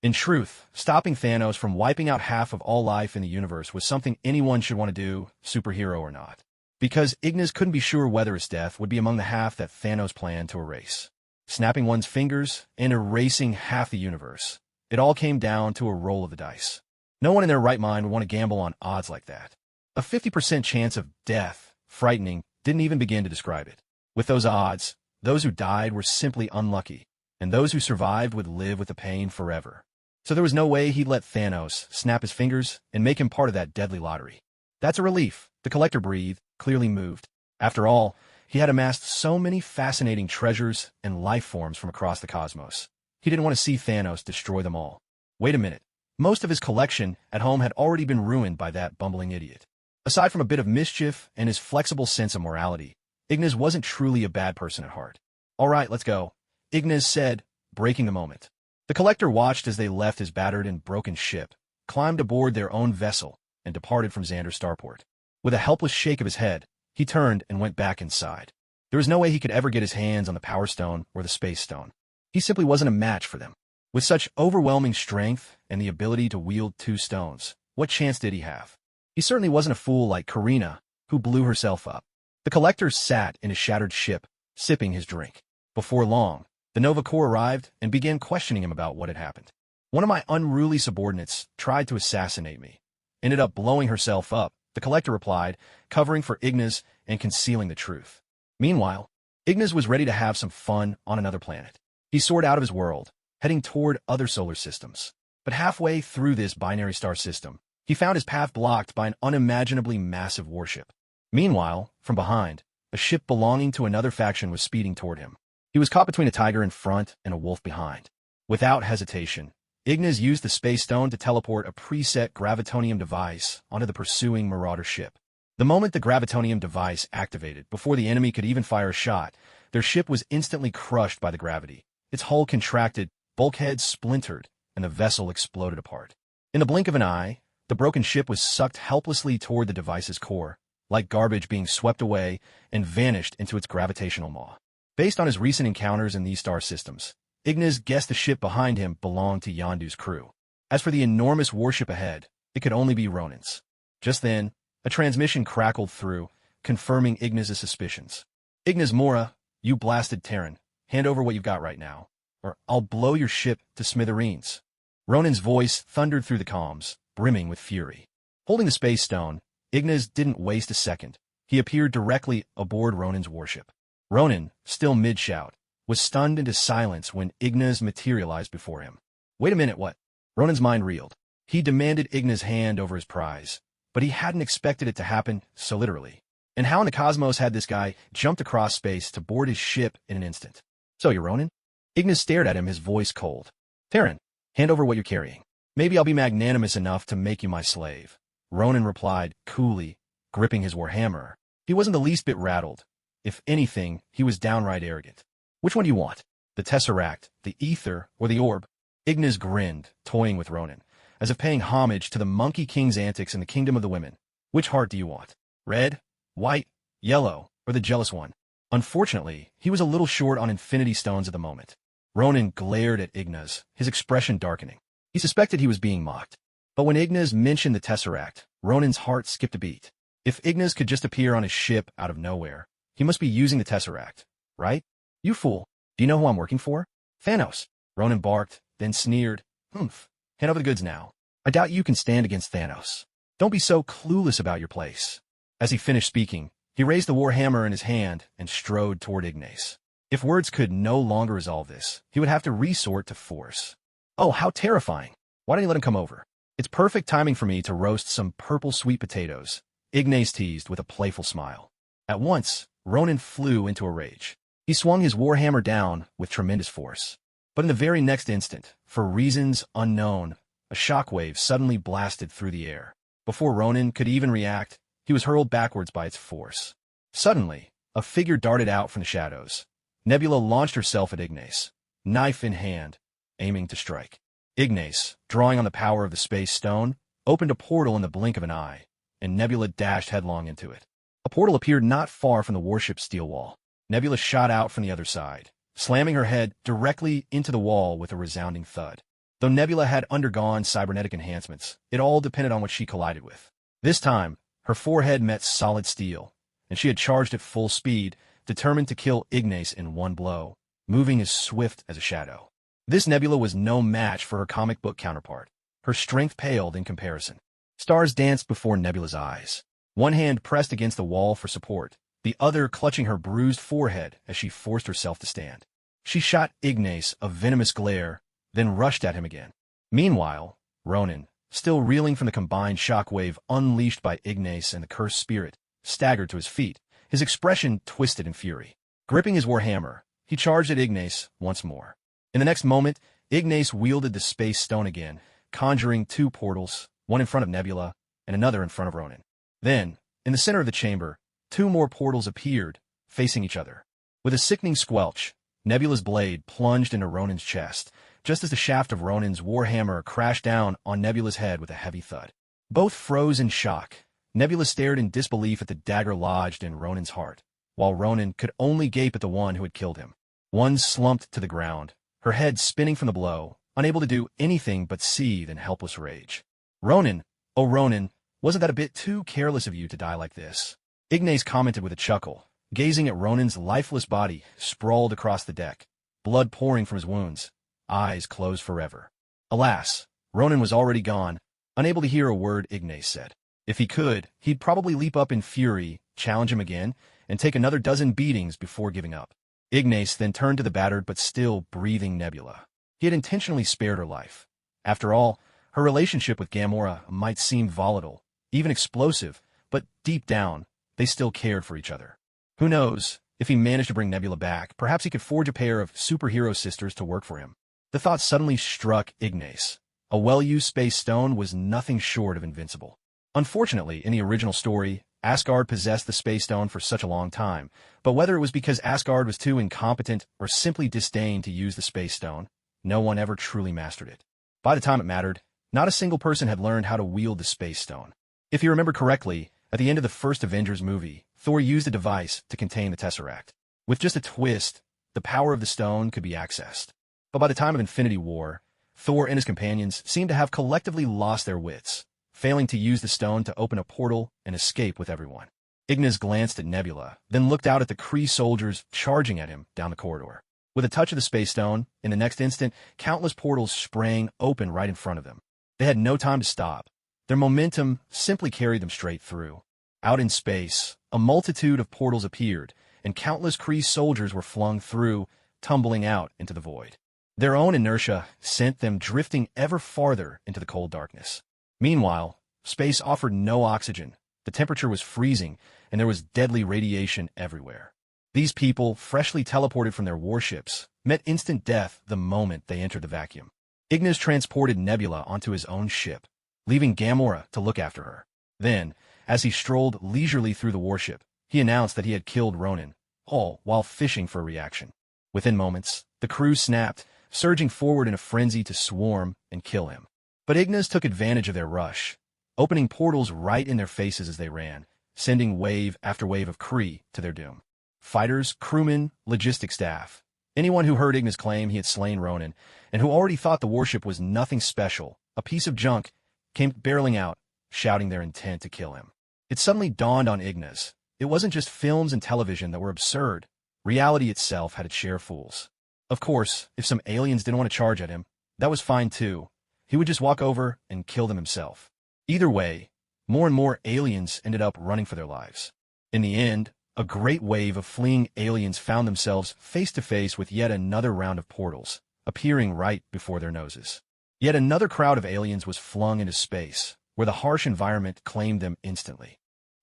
In truth, stopping Thanos from wiping out half of all life in the universe was something anyone should want to do, superhero or not. Because Ignas couldn't be sure whether his death would be among the half that Thanos planned to erase. Snapping one's fingers and erasing half the universe. It all came down to a roll of the dice. No one in their right mind would want to gamble on odds like that. A 50% chance of death, frightening, didn't even begin to describe it. With those odds, those who died were simply unlucky, and those who survived would live with the pain forever. So there was no way he'd let Thanos snap his fingers and make him part of that deadly lottery. That's a relief, the collector breathed, clearly moved. After all, he had amassed so many fascinating treasures and life forms from across the cosmos. He didn't want to see Thanos destroy them all. Wait a minute. Most of his collection at home had already been ruined by that bumbling idiot. Aside from a bit of mischief and his flexible sense of morality, Ignas wasn't truly a bad person at heart. "All right, let's go," Ignas said, breaking the moment. The Collector watched as they left his battered and broken ship, climbed aboard their own vessel, and departed from Xander's starport. With a helpless shake of his head, he turned and went back inside. There was no way he could ever get his hands on the Power Stone or the Space Stone. He simply wasn't a match for them. With such overwhelming strength and the ability to wield two stones, what chance did he have? He certainly wasn't a fool like Karina, who blew herself up. The Collector sat in his shattered ship, sipping his drink. Before long, the Nova Corps arrived and began questioning him about what had happened. One of my unruly subordinates tried to assassinate me. Ended up blowing herself up, the Collector replied, covering for Ignas and concealing the truth. Meanwhile, Ignas was ready to have some fun on another planet. He soared out of his world, heading toward other solar systems. But halfway through this binary star system, he found his path blocked by an unimaginably massive warship. Meanwhile, from behind, a ship belonging to another faction was speeding toward him. He was caught between a tiger in front and a wolf behind. Without hesitation, Ignas used the Space Stone to teleport a preset gravitonium device onto the pursuing marauder ship. The moment the gravitonium device activated, before the enemy could even fire a shot, their ship was instantly crushed by the gravity. Its hull contracted, bulkheads splintered, and the vessel exploded apart. In the blink of an eye, the broken ship was sucked helplessly toward the device's core, like garbage being swept away, and vanished into its gravitational maw. Based on his recent encounters in these star systems, Ignas guessed the ship behind him belonged to Yondu's crew. As for the enormous warship ahead, it could only be Ronin's. Just then, a transmission crackled through, confirming Ignas' suspicions. "Ignas Morra, you blasted Terran, hand over what you've got right now, or I'll blow your ship to smithereens." Ronin's voice thundered through the comms, brimming with fury. Holding the Space Stone, Ignas didn't waste a second. He appeared directly aboard Ronin's warship. Ronin, still mid-shout, was stunned into silence when Ignas materialized before him. Wait a minute, what? Ronin's mind reeled. He demanded Ignas' hand over his prize, but he hadn't expected it to happen so literally. And how in the cosmos had this guy jumped across space to board his ship in an instant? "So you're Ronin?" Ignas stared at him, his voice cold. "Terran, hand over what you're carrying. Maybe I'll be magnanimous enough to make you my slave." Ronin replied, coolly, gripping his warhammer. He wasn't the least bit rattled. If anything, he was downright arrogant. "Which one do you want? The Tesseract, the Ether, or the Orb?" Ignas grinned, toying with Ronin, as if paying homage to the Monkey King's antics in the Kingdom of the Women. "Which heart do you want? Red, white, yellow, or the jealous one?" Unfortunately, he was a little short on infinity stones at the moment. Ronin glared at Ignas, his expression darkening. He suspected he was being mocked. But when Ignas mentioned the Tesseract, Ronin's heart skipped a beat. If Ignas could just appear on his ship out of nowhere, he must be using the Tesseract, right? "You fool. Do you know who I'm working for?" "Thanos." Ronin barked, then sneered. "Humph. Hand over the goods now. I doubt you can stand against Thanos. Don't be so clueless about your place." As he finished speaking, he raised the warhammer in his hand and strode toward Ignas. If words could no longer resolve this, he would have to resort to force. "Oh, how terrifying. Why don't you let him come over? It's perfect timing for me to roast some purple sweet potatoes," Ignas teased with a playful smile. At once, Ronin flew into a rage. He swung his warhammer down with tremendous force. But in the very next instant, for reasons unknown, a shockwave suddenly blasted through the air. Before Ronin could even react, he was hurled backwards by its force. Suddenly, a figure darted out from the shadows. Nebula launched herself at Ignas, knife in hand, aiming to strike. Ignas, drawing on the power of the Space Stone, opened a portal in the blink of an eye, and Nebula dashed headlong into it. A portal appeared not far from the warship's steel wall. Nebula shot out from the other side, slamming her head directly into the wall with a resounding thud. Though Nebula had undergone cybernetic enhancements, it all depended on what she collided with. This time, her forehead met solid steel, and she had charged at full speed, determined to kill Ignas in one blow, moving as swift as a shadow. This Nebula was no match for her comic book counterpart. Her strength paled in comparison. Stars danced before Nebula's eyes. One hand pressed against the wall for support, the other clutching her bruised forehead as she forced herself to stand. She shot Ignas a venomous glare, then rushed at him again. Meanwhile, Ronin, still reeling from the combined shockwave unleashed by Ignas and the cursed spirit, staggered to his feet, his expression twisted in fury. Gripping his warhammer, he charged at Ignas once more. In the next moment, Ignas wielded the Space Stone again, conjuring two portals, one in front of Nebula and another in front of Ronin. Then, in the center of the chamber, two more portals appeared, facing each other. With a sickening squelch, Nebula's blade plunged into Ronin's chest, just as the shaft of Ronin's warhammer crashed down on Nebula's head with a heavy thud. Both froze in shock. Nebula stared in disbelief at the dagger lodged in Ronin's heart, while Ronin could only gape at the one who had killed him. One slumped to the ground, her head spinning from the blow, unable to do anything but seethe in helpless rage. Ronin, oh Ronin, wasn't that a bit too careless of you to die like this? Ignas commented with a chuckle, gazing at Ronin's lifeless body sprawled across the deck, blood pouring from his wounds, eyes closed forever. Alas, Ronin was already gone, unable to hear a word Ignas said. If he could, he'd probably leap up in fury, challenge him again, and take another dozen beatings before giving up. Ignas then turned to the battered but still breathing Nebula. He had intentionally spared her life. After all, her relationship with Gamora might seem volatile, even explosive, but deep down, they still cared for each other. Who knows, if he managed to bring Nebula back, perhaps he could forge a pair of superhero sisters to work for him. The thought suddenly struck Ignas. A well-used space stone was nothing short of invincible. Unfortunately, in the original story, Asgard possessed the Space Stone for such a long time, but whether it was because Asgard was too incompetent or simply disdained to use the Space Stone, no one ever truly mastered it. By the time it mattered, not a single person had learned how to wield the Space Stone. If you remember correctly, at the end of the first Avengers movie, Thor used a device to contain the Tesseract. With just a twist, the power of the stone could be accessed. But by the time of Infinity War, Thor and his companions seemed to have collectively lost their wits, failing to use the stone to open a portal and escape with everyone. Ignas glanced at Nebula, then looked out at the Kree soldiers charging at him down the corridor. With a touch of the Space Stone, in the next instant, countless portals sprang open right in front of them. They had no time to stop. Their momentum simply carried them straight through. Out in space, a multitude of portals appeared, and countless Kree soldiers were flung through, tumbling out into the void. Their own inertia sent them drifting ever farther into the cold darkness. Meanwhile, space offered no oxygen, the temperature was freezing, and there was deadly radiation everywhere. These people, freshly teleported from their warships, met instant death the moment they entered the vacuum. Ignas transported Nebula onto his own ship, leaving Gamora to look after her. Then, as he strolled leisurely through the warship, he announced that he had killed Ronin, all while fishing for a reaction. Within moments, the crew snapped, surging forward in a frenzy to swarm and kill him. But Ignas took advantage of their rush, opening portals right in their faces as they ran, sending wave after wave of Kree to their doom. Fighters, crewmen, logistic staff, anyone who heard Ignas claim he had slain Ronin, and who already thought the warship was nothing special, a piece of junk, came barreling out, shouting their intent to kill him. It suddenly dawned on Ignas. It wasn't just films and television that were absurd. Reality itself had its share of fools. Of course, if some aliens didn't want to charge at him, that was fine too. He would just walk over and kill them himself. Either way, more and more aliens ended up running for their lives. In the end, a great wave of fleeing aliens found themselves face to face with yet another round of portals, appearing right before their noses. Yet another crowd of aliens was flung into space, where the harsh environment claimed them instantly.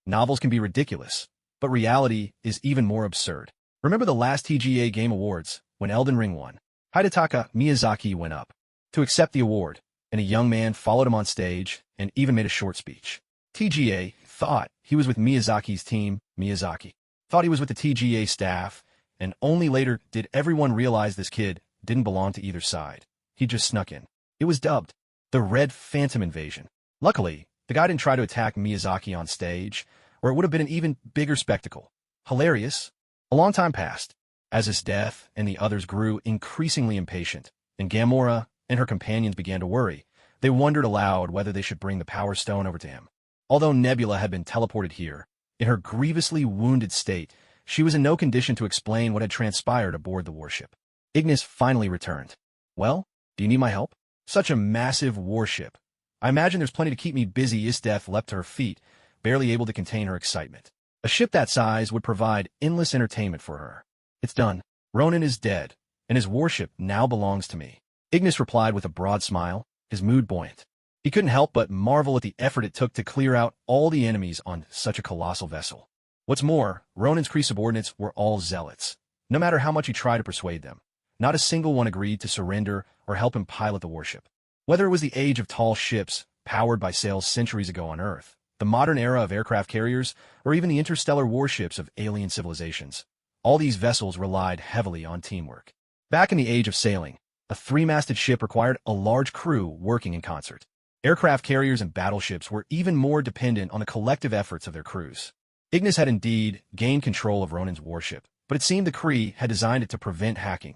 Novels can be ridiculous, but reality is even more absurd. Remember the last TGA Game Awards, when Elden Ring won? Hidetaka Miyazaki went up to accept the award, and a young man followed him on stage and even made a short speech. TGA thought he was with Miyazaki's team. Miyazaki thought he was with the TGA staff, and only later did everyone realize this kid didn't belong to either side. He just snuck in. It was dubbed the Red Phantom Invasion. Luckily, the guy didn't try to attack Miyazaki on stage, or it would have been an even bigger spectacle. Hilarious. A long time passed, as Esdeath and the others grew increasingly impatient, and Gamora and her companions began to worry. They wondered aloud whether they should bring the Power Stone over to him. Although Nebula had been teleported here, in her grievously wounded state, she was in no condition to explain what had transpired aboard the warship. Ignas finally returned. Well, do you need my help? Such a massive warship. I imagine there's plenty to keep me busy. Esdeath leapt to her feet, barely able to contain her excitement. A ship that size would provide endless entertainment for her. It's done. Ronin is dead, and his warship now belongs to me. Ignas replied with a broad smile, his mood buoyant. He couldn't help but marvel at the effort it took to clear out all the enemies on such a colossal vessel. What's more, Ronin's Kree subordinates were all zealots. No matter how much he tried to persuade them, not a single one agreed to surrender or help him pilot the warship. Whether it was the age of tall ships, powered by sails centuries ago on Earth, the modern era of aircraft carriers, or even the interstellar warships of alien civilizations, all these vessels relied heavily on teamwork. Back in the age of sailing, A three-masted ship required a large crew working in concert. Aircraft carriers and battleships were even more dependent on the collective efforts of their crews. Ignis had indeed gained control of Ronin's warship, but it seemed the Kree had designed it to prevent hacking.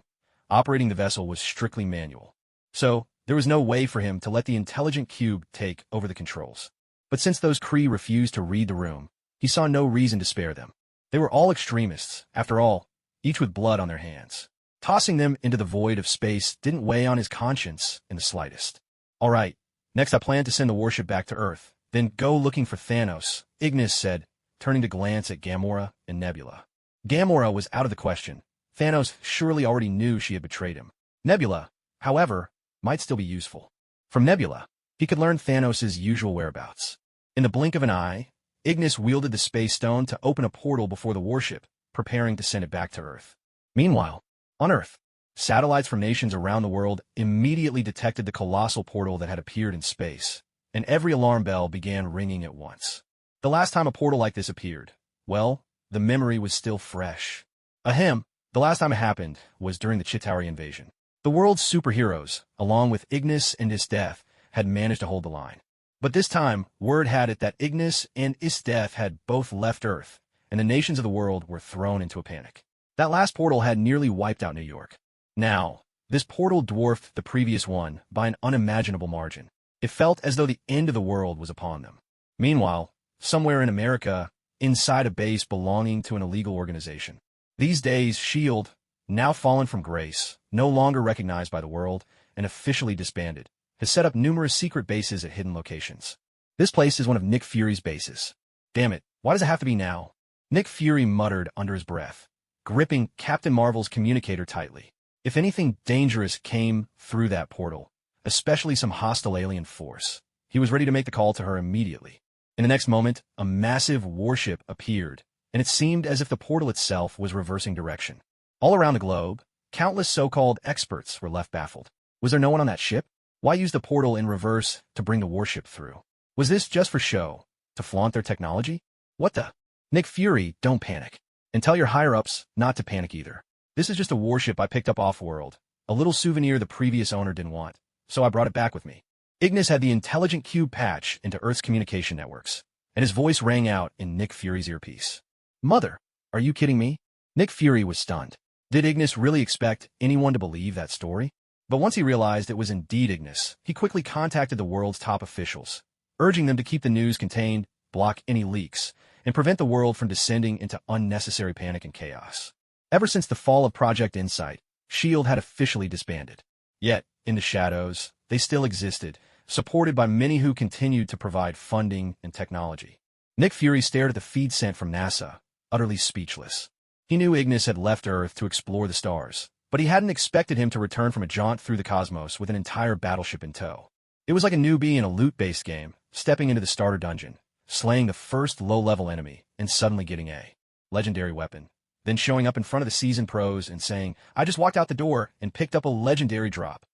Operating the vessel was strictly manual. So, there was no way for him to let the intelligent cube take over the controls. But since those Kree refused to read the room, he saw no reason to spare them. They were all extremists, after all, each with blood on their hands. Tossing them into the void of space didn't weigh on his conscience in the slightest. All right, next I plan to send the warship back to Earth, then go looking for Thanos, Ignis said, turning to glance at Gamora and Nebula. Gamora was out of the question. Thanos surely already knew she had betrayed him. Nebula, however, might still be useful. From Nebula, he could learn Thanos' usual whereabouts. In the blink of an eye, Ignis wielded the Space Stone to open a portal before the warship, preparing to send it back to Earth. Meanwhile, on Earth, satellites from nations around the world immediately detected the colossal portal that had appeared in space, and every alarm bell began ringing at once. The last time a portal like this appeared, well, the memory was still fresh. Ahem, the last time it happened was during the Chitauri invasion. The world's superheroes, along with Ignis and Esdeath, had managed to hold the line. But this time, word had it that Ignis and Esdeath had both left Earth, and the nations of the world were thrown into a panic. That last portal had nearly wiped out New York. Now, this portal dwarfed the previous one by an unimaginable margin. It felt as though the end of the world was upon them. Meanwhile, somewhere in America, inside a base belonging to an illegal organization. These days, S.H.I.E.L.D., now fallen from grace, no longer recognized by the world, and officially disbanded, has set up numerous secret bases at hidden locations. This place is one of Nick Fury's bases. Damn it, why does it have to be now? Nick Fury muttered under his breath, gripping Captain Marvel's communicator tightly. If anything dangerous came through that portal, especially some hostile alien force, he was ready to make the call to her immediately. In the next moment, a massive warship appeared, and it seemed as if the portal itself was reversing direction. All around the globe, countless so-called experts were left baffled. Was there no one on that ship? Why use the portal in reverse to bring the warship through? Was this just for show, to flaunt their technology? What the? Nick Fury, don't panic. And tell your higher-ups not to panic either. This is just a warship I picked up off-world, a little souvenir the previous owner didn't want, so I brought it back with me. Ignis had the intelligent cube patch into Earth's communication networks, and his voice rang out in Nick Fury's earpiece. Mother, are you kidding me? Nick Fury was stunned. Did Ignis really expect anyone to believe that story? But once he realized it was indeed Ignis, he quickly contacted the world's top officials, urging them to keep the news contained, block any leaks, and prevent the world from descending into unnecessary panic and chaos. Ever since the fall of Project Insight, S.H.I.E.L.D. had officially disbanded. Yet, in the shadows, they still existed, supported by many who continued to provide funding and technology. Nick Fury stared at the feed sent from NASA, utterly speechless. He knew Ignis had left Earth to explore the stars, but he hadn't expected him to return from a jaunt through the cosmos with an entire battleship in tow. It was like a newbie in a loot-based game, stepping into the starter dungeon, slaying the first low-level enemy, and suddenly getting a legendary weapon, then showing up in front of the seasoned pros and saying, "I just walked out the door and picked up a legendary drop."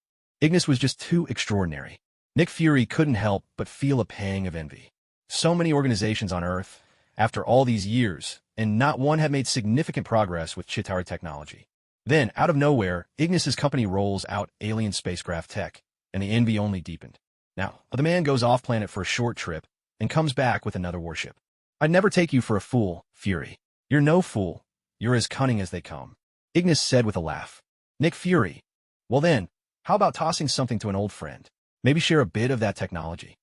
Ignis was just too extraordinary. Nick Fury couldn't help but feel a pang of envy. So many organizations on Earth, after all these years, and not one had made significant progress with Chitauri technology. Then, out of nowhere, Ignis's company rolls out alien spacecraft tech, and the envy only deepened. Now, the man goes off-planet for a short trip and comes back with another warship. "I'd never take you for a fool, Fury. You're no fool. You're as cunning as they come," Ignis said with a laugh. Nick Fury. Well then, how about tossing something to an old friend? Maybe share a bit of that technology?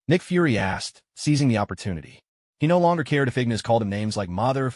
Nick Fury asked, seizing the opportunity. He no longer cared if Ignis called him names like Mother,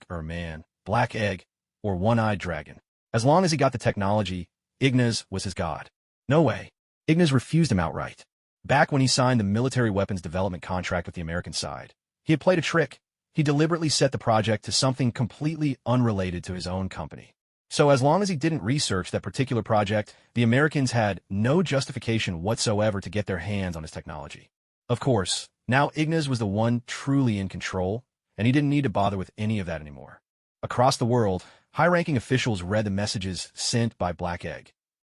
or Man, Black Egg, or One-Eyed Dragon. As long as he got the technology, Ignis was his god. No way. Ignis refused him outright. Back when he signed the military weapons development contract with the American side, he had played a trick. He deliberately set the project to something completely unrelated to his own company. So as long as he didn't research that particular project, the Americans had no justification whatsoever to get their hands on his technology. Of course, now Ignis was the one truly in control, and he didn't need to bother with any of that anymore. Across the world, high-ranking officials read the messages sent by Black Egg.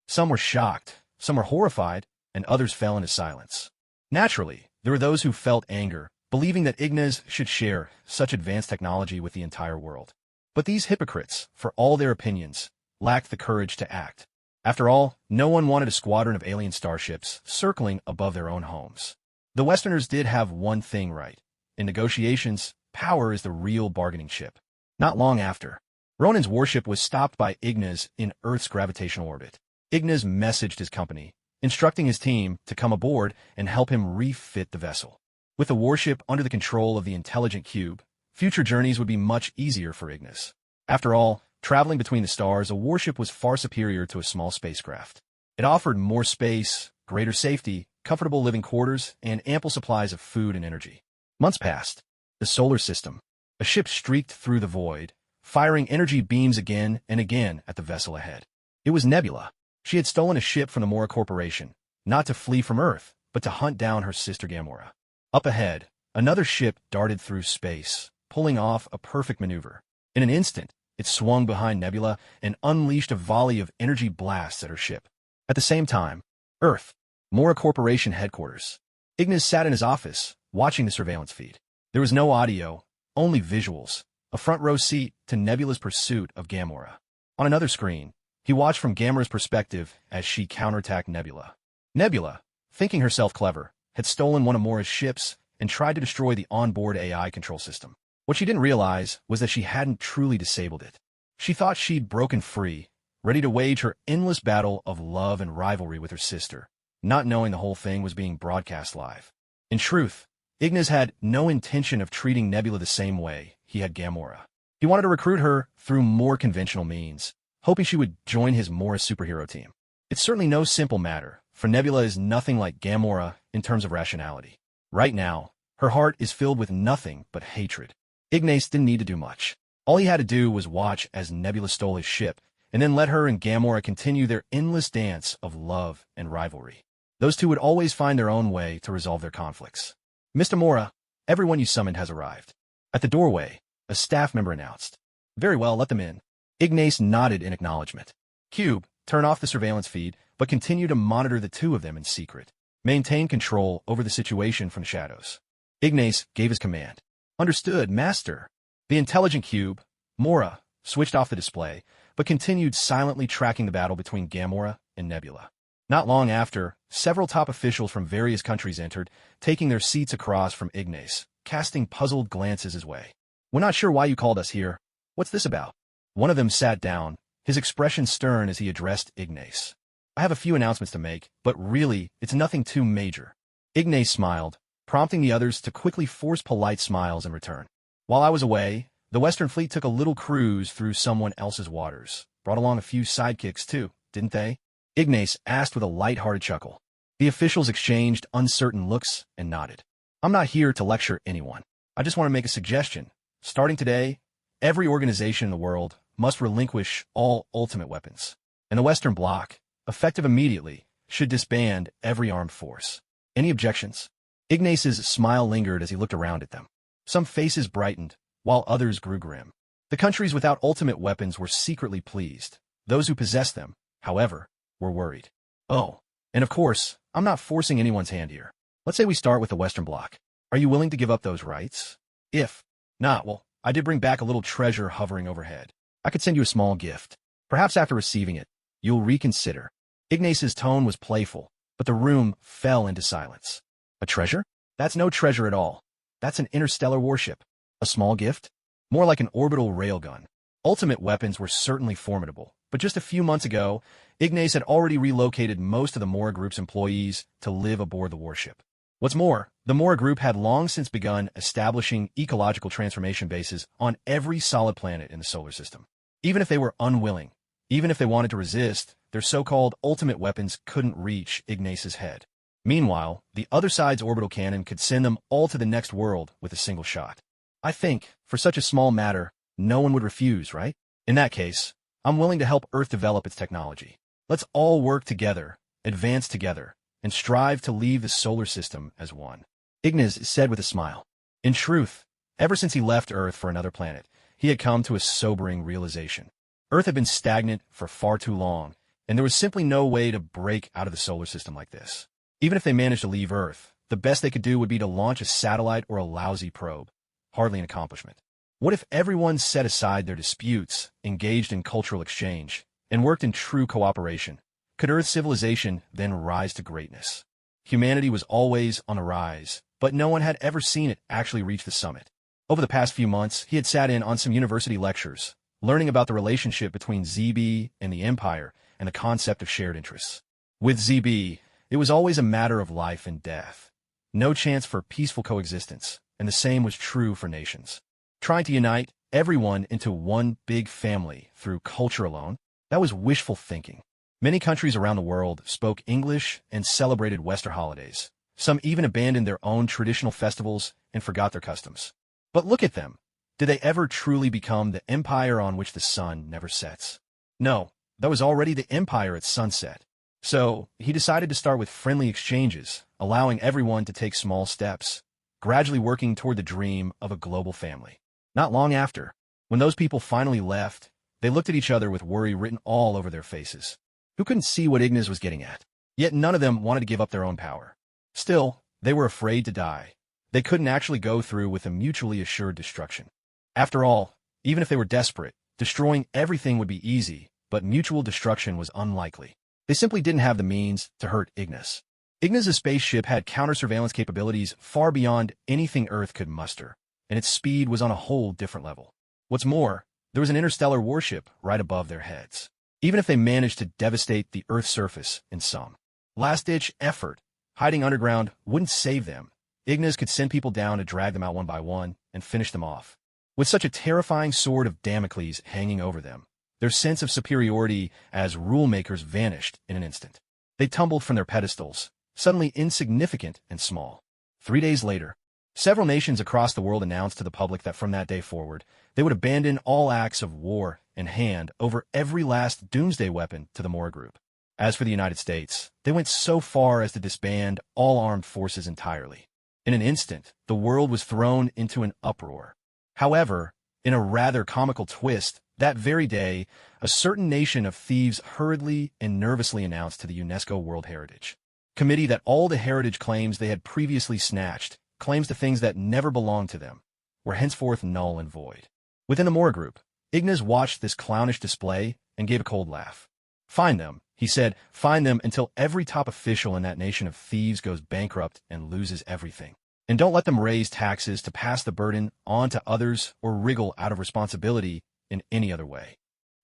Some were shocked, some were horrified, and others fell into silence. Naturally, there were those who felt anger, believing that Ignis should share such advanced technology with the entire world. But these hypocrites, for all their opinions, lacked the courage to act. After all, no one wanted a squadron of alien starships circling above their own homes. The Westerners did have one thing right. In negotiations, power is the real bargaining chip. Not long after, Ronan's warship was stopped by Ignas in Earth's gravitational orbit. Ignas messaged his company, instructing his team to come aboard and help him refit the vessel. With the warship under the control of the intelligent cube, future journeys would be much easier for Ignas. After all, traveling between the stars, a warship was far superior to a small spacecraft. It offered more space, greater safety, comfortable living quarters, and ample supplies of food and energy. Months passed. The solar system. A ship streaked through the void, firing energy beams again and again at the vessel ahead. It was Nebula. She had stolen a ship from the Morra Corporation, not to flee from Earth, but to hunt down her sister Gamora. Up ahead, another ship darted through space, pulling off a perfect maneuver. In an instant, it swung behind Nebula and unleashed a volley of energy blasts at her ship. At the same time, Earth, Morra Corporation headquarters. Ignas sat in his office, watching the surveillance feed. There was no audio, only visuals, a front-row seat to Nebula's pursuit of Gamora. On another screen, he watched from Gamora's perspective as she counterattacked Nebula. Nebula, thinking herself clever, had stolen one of Morra's ships and tried to destroy the onboard AI control system. What she didn't realize was that she hadn't truly disabled it. She thought she'd broken free, ready to wage her endless battle of love and rivalry with her sister, not knowing the whole thing was being broadcast live. In truth, Ignas had no intention of treating Nebula the same way he had Gamora. He wanted to recruit her through more conventional means, hoping she would join his Morra superhero team. It's certainly no simple matter, for Nebula is nothing like Gamora in terms of rationality. Right now, her heart is filled with nothing but hatred. Ignas didn't need to do much. All he had to do was watch as Nebula stole his ship, and then let her and Gamora continue their endless dance of love and rivalry. Those two would always find their own way to resolve their conflicts. Mr. Morra, everyone you summoned has arrived. At the doorway, a staff member announced. Very well, let them in. Ignas nodded in acknowledgement. Cube, turn off the surveillance feed, but continue to monitor the two of them in secret. Maintain control over the situation from the shadows. Ignas gave his command. Understood, Master. The intelligent cube, Morra, switched off the display, but continued silently tracking the battle between Gamora and Nebula. Not long after, several top officials from various countries entered, taking their seats across from Ignas, casting puzzled glances his way. We're not sure why you called us here. What's this about? One of them sat down, his expression stern as he addressed Ignas. I have a few announcements to make, but really, it's nothing too major. Ignas smiled, prompting the others to quickly force polite smiles in return. While I was away, the Western Fleet took a little cruise through someone else's waters. Brought along a few sidekicks, too, didn't they? Ignas asked with a light-hearted chuckle. The officials exchanged uncertain looks and nodded. I'm not here to lecture anyone. I just want to make a suggestion. Starting today, every organization in the world must relinquish all ultimate weapons. And the Western Bloc, effective immediately, should disband every armed force. Any objections? Ignas's smile lingered as he looked around at them. Some faces brightened, while others grew grim. The countries without ultimate weapons were secretly pleased. Those who possessed them, however, were worried. Oh, and of course, I'm not forcing anyone's hand here. Let's say we start with the Western Bloc. Are you willing to give up those rights? If not, well, I did bring back a little treasure hovering overhead. I could send you a small gift. Perhaps after receiving it, you'll reconsider. Ignas's tone was playful, but the room fell into silence. A treasure? That's no treasure at all. That's an interstellar warship. A small gift? More like an orbital railgun. Ultimate weapons were certainly formidable, but just a few months ago, Ignas had already relocated most of the Morra Group's employees to live aboard the warship. What's more, the Morra Group had long since begun establishing ecological transformation bases on every solid planet in the solar system. Even if they were unwilling, even if they wanted to resist, their so-called ultimate weapons couldn't reach Ignas's head. Meanwhile, the other side's orbital cannon could send them all to the next world with a single shot. I think, for such a small matter, no one would refuse, right? In that case, I'm willing to help Earth develop its technology. Let's all work together, advance together, and strive to leave the solar system as one. Ignas said with a smile. In truth, ever since he left Earth for another planet, he had come to a sobering realization. Earth had been stagnant for far too long, and there was simply no way to break out of the solar system like this. Even if they managed to leave Earth, the best they could do would be to launch a satellite or a lousy probe. Hardly an accomplishment. What if everyone set aside their disputes, engaged in cultural exchange, and worked in true cooperation? Could Earth's civilization then rise to greatness? Humanity was always on the rise, but no one had ever seen it actually reach the summit. Over the past few months, he had sat in on some university lectures, learning about the relationship between ZB and the Empire and the concept of shared interests. With ZB, it was always a matter of life and death. No chance for peaceful coexistence, and the same was true for nations. Trying to unite everyone into one big family through culture alone, that was wishful thinking. Many countries around the world spoke English and celebrated Western holidays. Some even abandoned their own traditional festivals and forgot their customs. But look at them. Did they ever truly become the empire on which the sun never sets? No, that was already the empire at sunset. So he decided to start with friendly exchanges, allowing everyone to take small steps, gradually working toward the dream of a global family. Not long after, when those people finally left, they looked at each other with worry written all over their faces. Who couldn't see what Ignas was getting at? Yet none of them wanted to give up their own power. Still, they were afraid to die. They couldn't actually go through with a mutually assured destruction. After all, even if they were desperate, destroying everything would be easy, but mutual destruction was unlikely. They simply didn't have the means to hurt Ignas. Ignas' spaceship had counter-surveillance capabilities far beyond anything Earth could muster, and its speed was on a whole different level. What's more, there was an interstellar warship right above their heads. Even if they managed to devastate the Earth's surface in some last-ditch effort, hiding underground wouldn't save them. Ignas could send people down to drag them out one by one and finish them off. With such a terrifying sword of Damocles hanging over them, their sense of superiority as rule-makers vanished in an instant. They tumbled from their pedestals, suddenly insignificant and small. 3 days later, several nations across the world announced to the public that from that day forward, they would abandon all acts of war and hand over every last doomsday weapon to the Morra group. As for the United States, they went so far as to disband all armed forces entirely. In an instant, the world was thrown into an uproar. However, in a rather comical twist, that very day, a certain nation of thieves hurriedly and nervously announced to the UNESCO World Heritage Committee that all the heritage claims they had previously snatched, claims to things that never belonged to them, were henceforth null and void. Within the Morra group, Ignas watched this clownish display and gave a cold laugh. Find them, he said, find them until every top official in that nation of thieves goes bankrupt and loses everything. And don't let them raise taxes to pass the burden on to others or wriggle out of responsibility in any other way.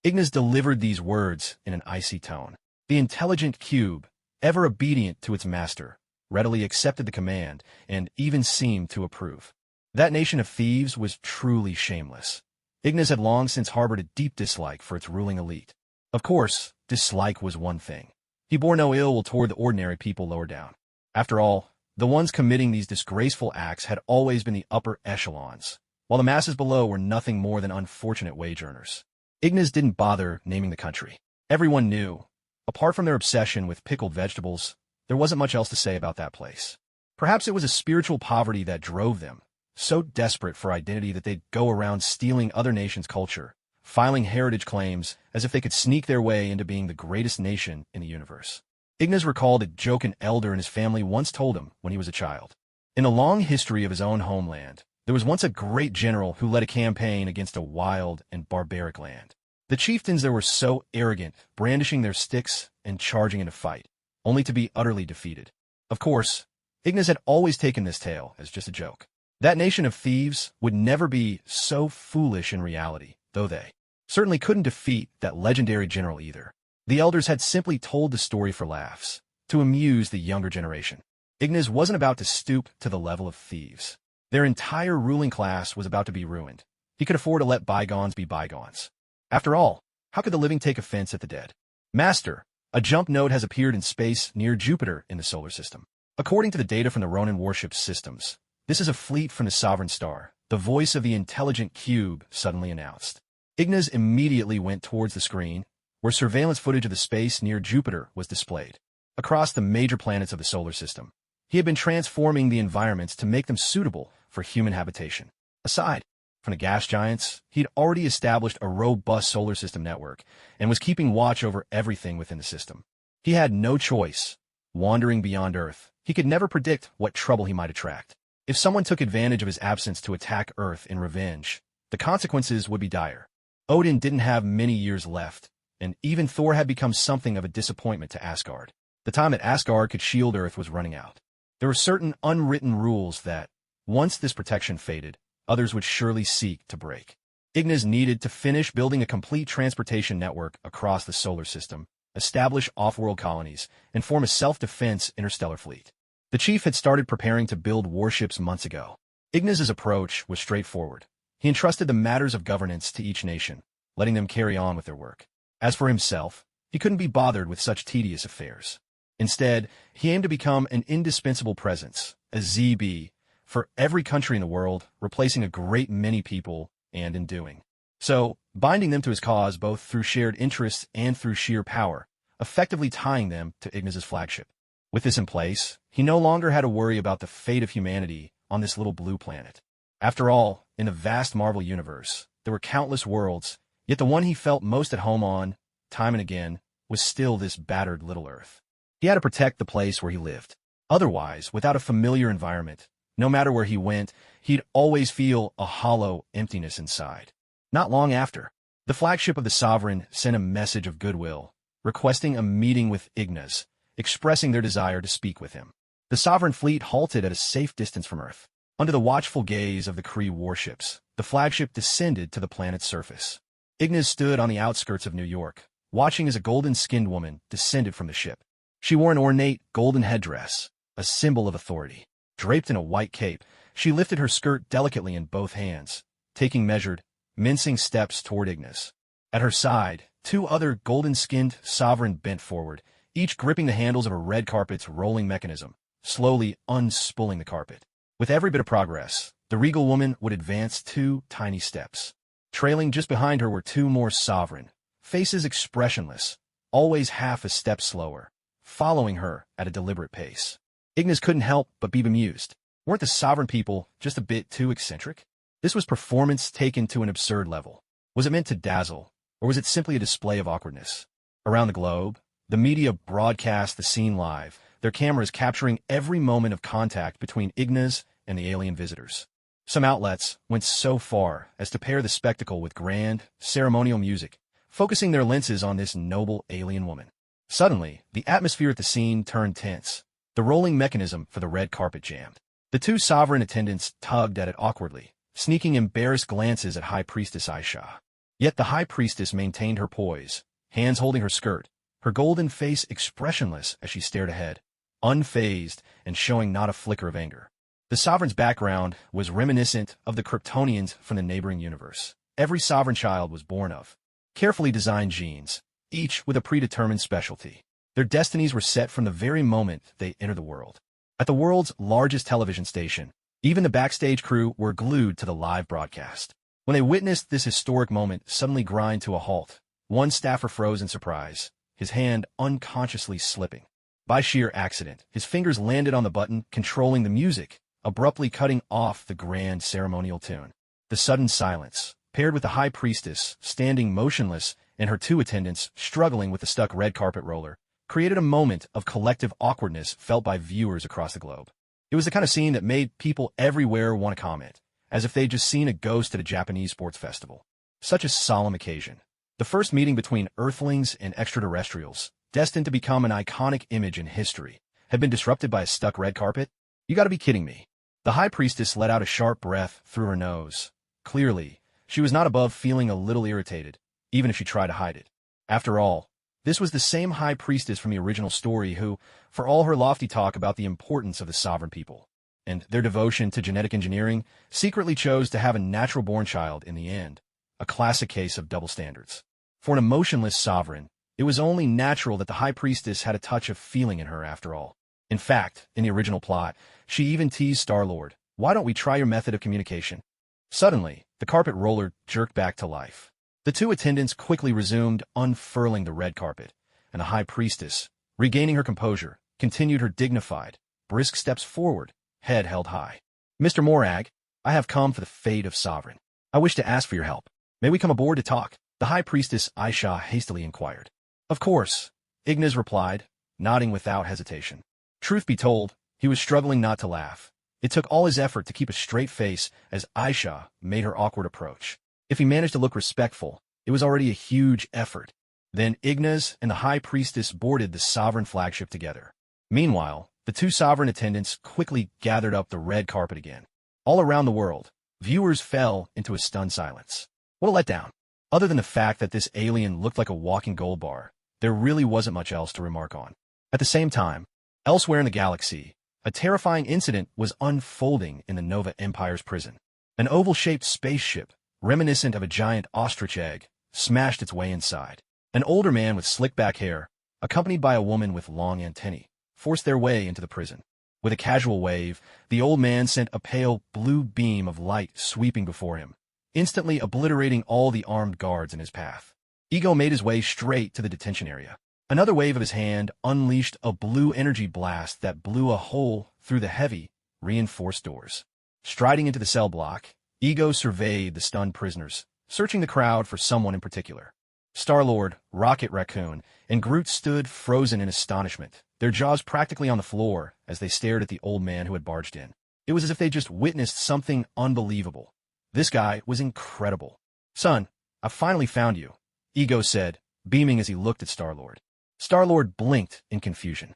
Ignas delivered these words in an icy tone. The intelligent cube, ever obedient to its master, readily accepted the command and even seemed to approve. That nation of thieves was truly shameless. Ignas had long since harbored a deep dislike for its ruling elite. Of course, dislike was one thing. He bore no ill will toward the ordinary people lower down. After all, the ones committing these disgraceful acts had always been the upper echelons, while the masses below were nothing more than unfortunate wage earners. Ignas didn't bother naming the country. Everyone knew. Apart from their obsession with pickled vegetables, there wasn't much else to say about that place. Perhaps it was a spiritual poverty that drove them, so desperate for identity that they'd go around stealing other nations' culture, filing heritage claims as if they could sneak their way into being the greatest nation in the universe. Ignas recalled a joke an elder in his family once told him when he was a child. In the long history of his own homeland, there was once a great general who led a campaign against a wild and barbaric land. The chieftains there were so arrogant, brandishing their sticks and charging in a fight, only to be utterly defeated. Of course, Ignas had always taken this tale as just a joke. That nation of thieves would never be so foolish in reality, though they certainly couldn't defeat that legendary general either. The elders had simply told the story for laughs, to amuse the younger generation. Ignas wasn't about to stoop to the level of thieves. Their entire ruling class was about to be ruined. He could afford to let bygones be bygones. After all, how could the living take offense at the dead? Master, a jump node has appeared in space near Jupiter in the solar system. According to the data from the Ronin warship systems, this is a fleet from the Sovereign Star, the voice of the intelligent cube suddenly announced. Ignas immediately went towards the screen, where surveillance footage of the space near Jupiter was displayed. Across the major planets of the solar system, he had been transforming the environments to make them suitable for human habitation. Aside from the gas giants, he'd already established a robust solar system network and was keeping watch over everything within the system. He had no choice. Wandering beyond Earth, he could never predict what trouble he might attract. If someone took advantage of his absence to attack Earth in revenge, the consequences would be dire. Odin didn't have many years left, and even Thor had become something of a disappointment to Asgard. The time that Asgard could shield Earth was running out. There were certain unwritten rules that, once this protection faded, others would surely seek to break. Ignas needed to finish building a complete transportation network across the solar system, establish off-world colonies, and form a self-defense interstellar fleet. The chief had started preparing to build warships months ago. Ignas's approach was straightforward. He entrusted the matters of governance to each nation, letting them carry on with their work. As for himself, he couldn't be bothered with such tedious affairs. Instead, he aimed to become an indispensable presence, a ZB, for every country in the world, replacing a great many people, and in doing so, binding them to his cause both through shared interests and through sheer power, effectively tying them to Ignas's flagship. With this in place, he no longer had to worry about the fate of humanity on this little blue planet. After all, in the vast Marvel universe, there were countless worlds, yet the one he felt most at home on, time and again, was still this battered little Earth. He had to protect the place where he lived. Otherwise, without a familiar environment, no matter where he went, he'd always feel a hollow emptiness inside. Not long after, the flagship of the Sovereign sent a message of goodwill, requesting a meeting with Ignas, expressing their desire to speak with him. The Sovereign fleet halted at a safe distance from Earth. Under the watchful gaze of the Kree warships, the flagship descended to the planet's surface. Ignas stood on the outskirts of New York, watching as a golden-skinned woman descended from the ship. She wore an ornate golden headdress, a symbol of authority. Draped in a white cape, she lifted her skirt delicately in both hands, taking measured, mincing steps toward Ignas. At her side, two other golden-skinned Sovereign bent forward, each gripping the handles of a red carpet's rolling mechanism, slowly unspooling the carpet. With every bit of progress, the regal woman would advance 2 tiny steps. Trailing just behind her were 2 more Sovereign, faces expressionless, always half a step slower, following her at a deliberate pace. Ignas couldn't help but be bemused. Weren't the Sovereign people just a bit too eccentric? This was performance taken to an absurd level. Was it meant to dazzle, or was it simply a display of awkwardness? Around the globe, the media broadcast the scene live, their cameras capturing every moment of contact between Ignas and the alien visitors. Some outlets went so far as to pair the spectacle with grand, ceremonial music, focusing their lenses on this noble alien woman. Suddenly, the atmosphere at the scene turned tense. The rolling mechanism for the red carpet jammed. The 2 Sovereign attendants tugged at it awkwardly, sneaking embarrassed glances at High Priestess Aisha. Yet the High Priestess maintained her poise, hands holding her skirt, her golden face expressionless as she stared ahead, unfazed and showing not a flicker of anger. The Sovereign's background was reminiscent of the Kryptonians from the neighboring universe. Every Sovereign child was born of carefully designed genes, each with a predetermined specialty. Their destinies were set from the very moment they entered the world. At the world's largest television station, even the backstage crew were glued to the live broadcast. When they witnessed this historic moment suddenly grind to a halt, one staffer froze in surprise, his hand unconsciously slipping. By sheer accident, his fingers landed on the button controlling the music, abruptly cutting off the grand ceremonial tune. The sudden silence, paired with the High Priestess standing motionless and her 2 attendants struggling with the stuck red carpet roller, created a moment of collective awkwardness felt by viewers across the globe. It was the kind of scene that made people everywhere want to comment, as if they'd just seen a ghost at a Japanese sports festival. Such a solemn occasion. The first meeting between Earthlings and extraterrestrials, destined to become an iconic image in history, had been disrupted by a stuck red carpet? You gotta be kidding me. The High Priestess let out a sharp breath through her nose. Clearly, she was not above feeling a little irritated, even if she tried to hide it. After all, this was the same High Priestess from the original story who, for all her lofty talk about the importance of the Sovereign people and their devotion to genetic engineering, secretly chose to have a natural-born child in the end, a classic case of double standards. For an emotionless Sovereign, it was only natural that the High Priestess had a touch of feeling in her after all. In fact, in the original plot, she even teased Star-Lord, "Why don't we try your method of communication?" Suddenly, the carpet roller jerked back to life. The 2 attendants quickly resumed unfurling the red carpet, and the High Priestess, regaining her composure, continued her dignified, brisk steps forward, head held high. "Mr. Morag, I have come for the fate of Sovereign. I wish to ask for your help. May we come aboard to talk?" The High Priestess Aisha hastily inquired. "Of course," Ignas replied, nodding without hesitation. Truth be told, he was struggling not to laugh. It took all his effort to keep a straight face as Aisha made her awkward approach. If he managed to look respectful, it was already a huge effort. Then Ignas and the High Priestess boarded the Sovereign flagship together. Meanwhile, the two Sovereign attendants quickly gathered up the red carpet again. All around the world, viewers fell into a stunned silence. What a letdown. Other than the fact that this alien looked like a walking gold bar, there really wasn't much else to remark on. At the same time, elsewhere in the galaxy, a terrifying incident was unfolding in the Nova Empire's prison. An oval-shaped spaceship, reminiscent of a giant ostrich egg, smashed its way inside. An older man with slick-back hair, accompanied by a woman with long antennae, forced their way into the prison. With a casual wave, the old man sent a pale blue beam of light sweeping before him, instantly obliterating all the armed guards in his path. Ego made his way straight to the detention area. Another wave of his hand unleashed a blue energy blast that blew a hole through the heavy, reinforced doors. Striding into the cell block, Ego surveyed the stunned prisoners, searching the crowd for someone in particular. Star-Lord, Rocket Raccoon, and Groot stood frozen in astonishment, their jaws practically on the floor as they stared at the old man who had barged in. It was as if they just witnessed something unbelievable. This guy was incredible. "Son, I finally found you," Ego said, beaming as he looked at Star-Lord. Star-Lord blinked in confusion.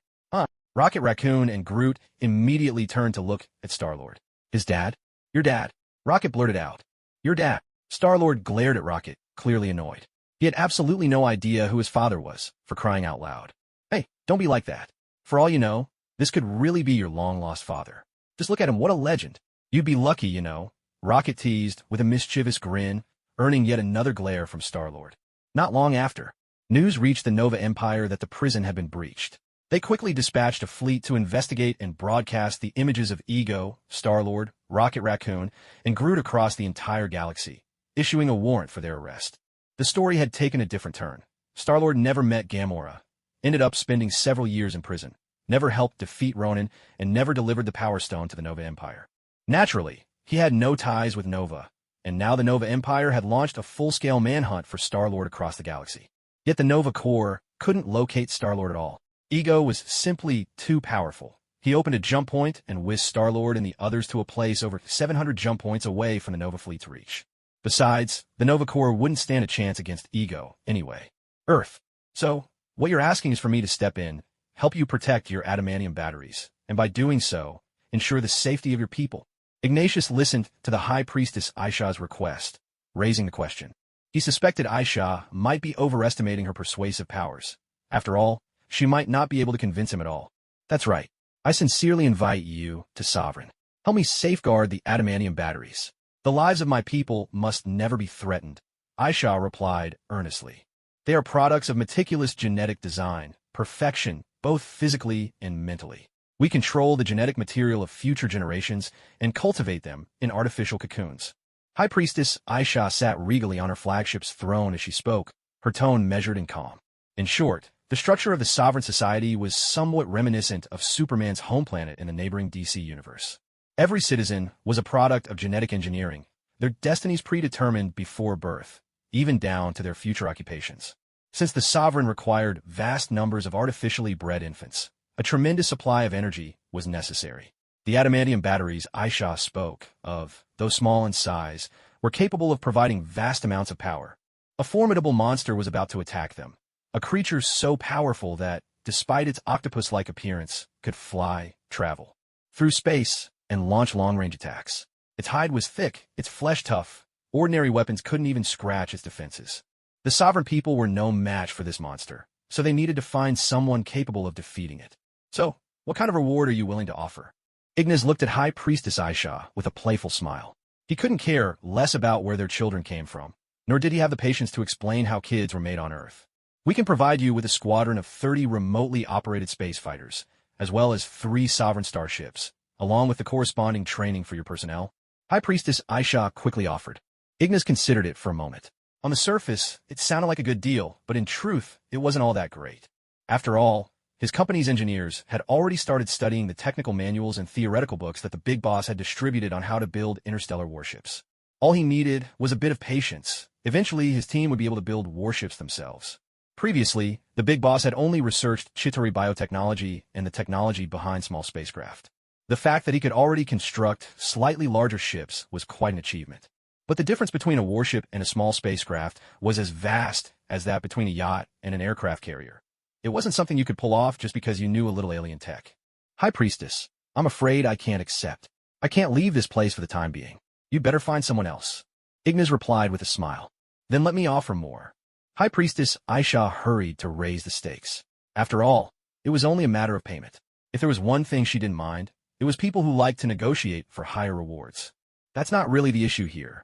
Rocket Raccoon and Groot immediately turned to look at Star-Lord. "His dad? Your dad?" Rocket blurted out. "Your dad." Star-Lord glared at Rocket, clearly annoyed. He had absolutely no idea who his father was, for crying out loud. "Hey, don't be like that. For all you know, this could really be your long-lost father. Just look at him, what a legend. You'd be lucky, you know," Rocket teased with a mischievous grin, earning yet another glare from Star-Lord. Not long after, news reached the Nova Empire that the prison had been breached. They quickly dispatched a fleet to investigate and broadcast the images of Ego, Star-Lord, Rocket Raccoon, and Groot across the entire galaxy, issuing a warrant for their arrest. The story had taken a different turn. Star-Lord never met Gamora, ended up spending several years in prison, never helped defeat Ronan, and never delivered the Power Stone to the Nova Empire. Naturally, he had no ties with Nova, and now the Nova Empire had launched a full-scale manhunt for Star-Lord across the galaxy. Yet the Nova Corps couldn't locate Star-Lord at all. Ego was simply too powerful. He opened a jump point and whisked Star-Lord and the others to a place over 700 jump points away from the Nova fleet's reach. Besides, the Nova Corps wouldn't stand a chance against Ego anyway. Earth. So, what you're asking is for me to step in, help you protect your adamantium batteries, and by doing so, ensure the safety of your people. Ignatius listened to the High Priestess Aisha's request, raising the question. He suspected Aisha might be overestimating her persuasive powers. After all, she might not be able to convince him at all. "That's right. I sincerely invite you to Sovereign. Help me safeguard the adamantium batteries. The lives of my people must never be threatened," Aisha replied earnestly. "They are products of meticulous genetic design, perfection, both physically and mentally. We control the genetic material of future generations and cultivate them in artificial cocoons." High Priestess Aisha sat regally on her flagship's throne as she spoke, her tone measured and calm. In short, the structure of the Sovereign Society was somewhat reminiscent of Superman's home planet in the neighboring DC universe. Every citizen was a product of genetic engineering, their destinies predetermined before birth, even down to their future occupations. Since the Sovereign required vast numbers of artificially bred infants, a tremendous supply of energy was necessary. The adamantium batteries Aisha spoke of, though small in size, were capable of providing vast amounts of power. A formidable monster was about to attack them. A creature so powerful that, despite its octopus-like appearance, could fly, travel through space, and launch long-range attacks. Its hide was thick, its flesh tough. Ordinary weapons couldn't even scratch its defenses. The Sovereign people were no match for this monster, so they needed to find someone capable of defeating it. "So, what kind of reward are you willing to offer?" Ignas looked at High Priestess Aisha with a playful smile. He couldn't care less about where their children came from, nor did he have the patience to explain how kids were made on Earth. "We can provide you with a squadron of 30 remotely operated space fighters, as well as 3 Sovereign starships, along with the corresponding training for your personnel," High Priestess Aisha quickly offered. Ignas considered it for a moment. On the surface, it sounded like a good deal, but in truth, it wasn't all that great. After all, his company's engineers had already started studying the technical manuals and theoretical books that the Big Boss had distributed on how to build interstellar warships. All he needed was a bit of patience. Eventually, his team would be able to build warships themselves. Previously, the Big Boss had only researched Chitauri biotechnology and the technology behind small spacecraft. The fact that he could already construct slightly larger ships was quite an achievement. But the difference between a warship and a small spacecraft was as vast as that between a yacht and an aircraft carrier. It wasn't something you could pull off just because you knew a little alien tech. High Priestess, I'm afraid I can't accept. I can't leave this place for the time being. You'd better find someone else. Ignas replied with a smile. Then let me offer more. High Priestess Aisha hurried to raise the stakes. After all, it was only a matter of payment. If there was one thing she didn't mind, it was people who liked to negotiate for higher rewards. That's not really the issue here.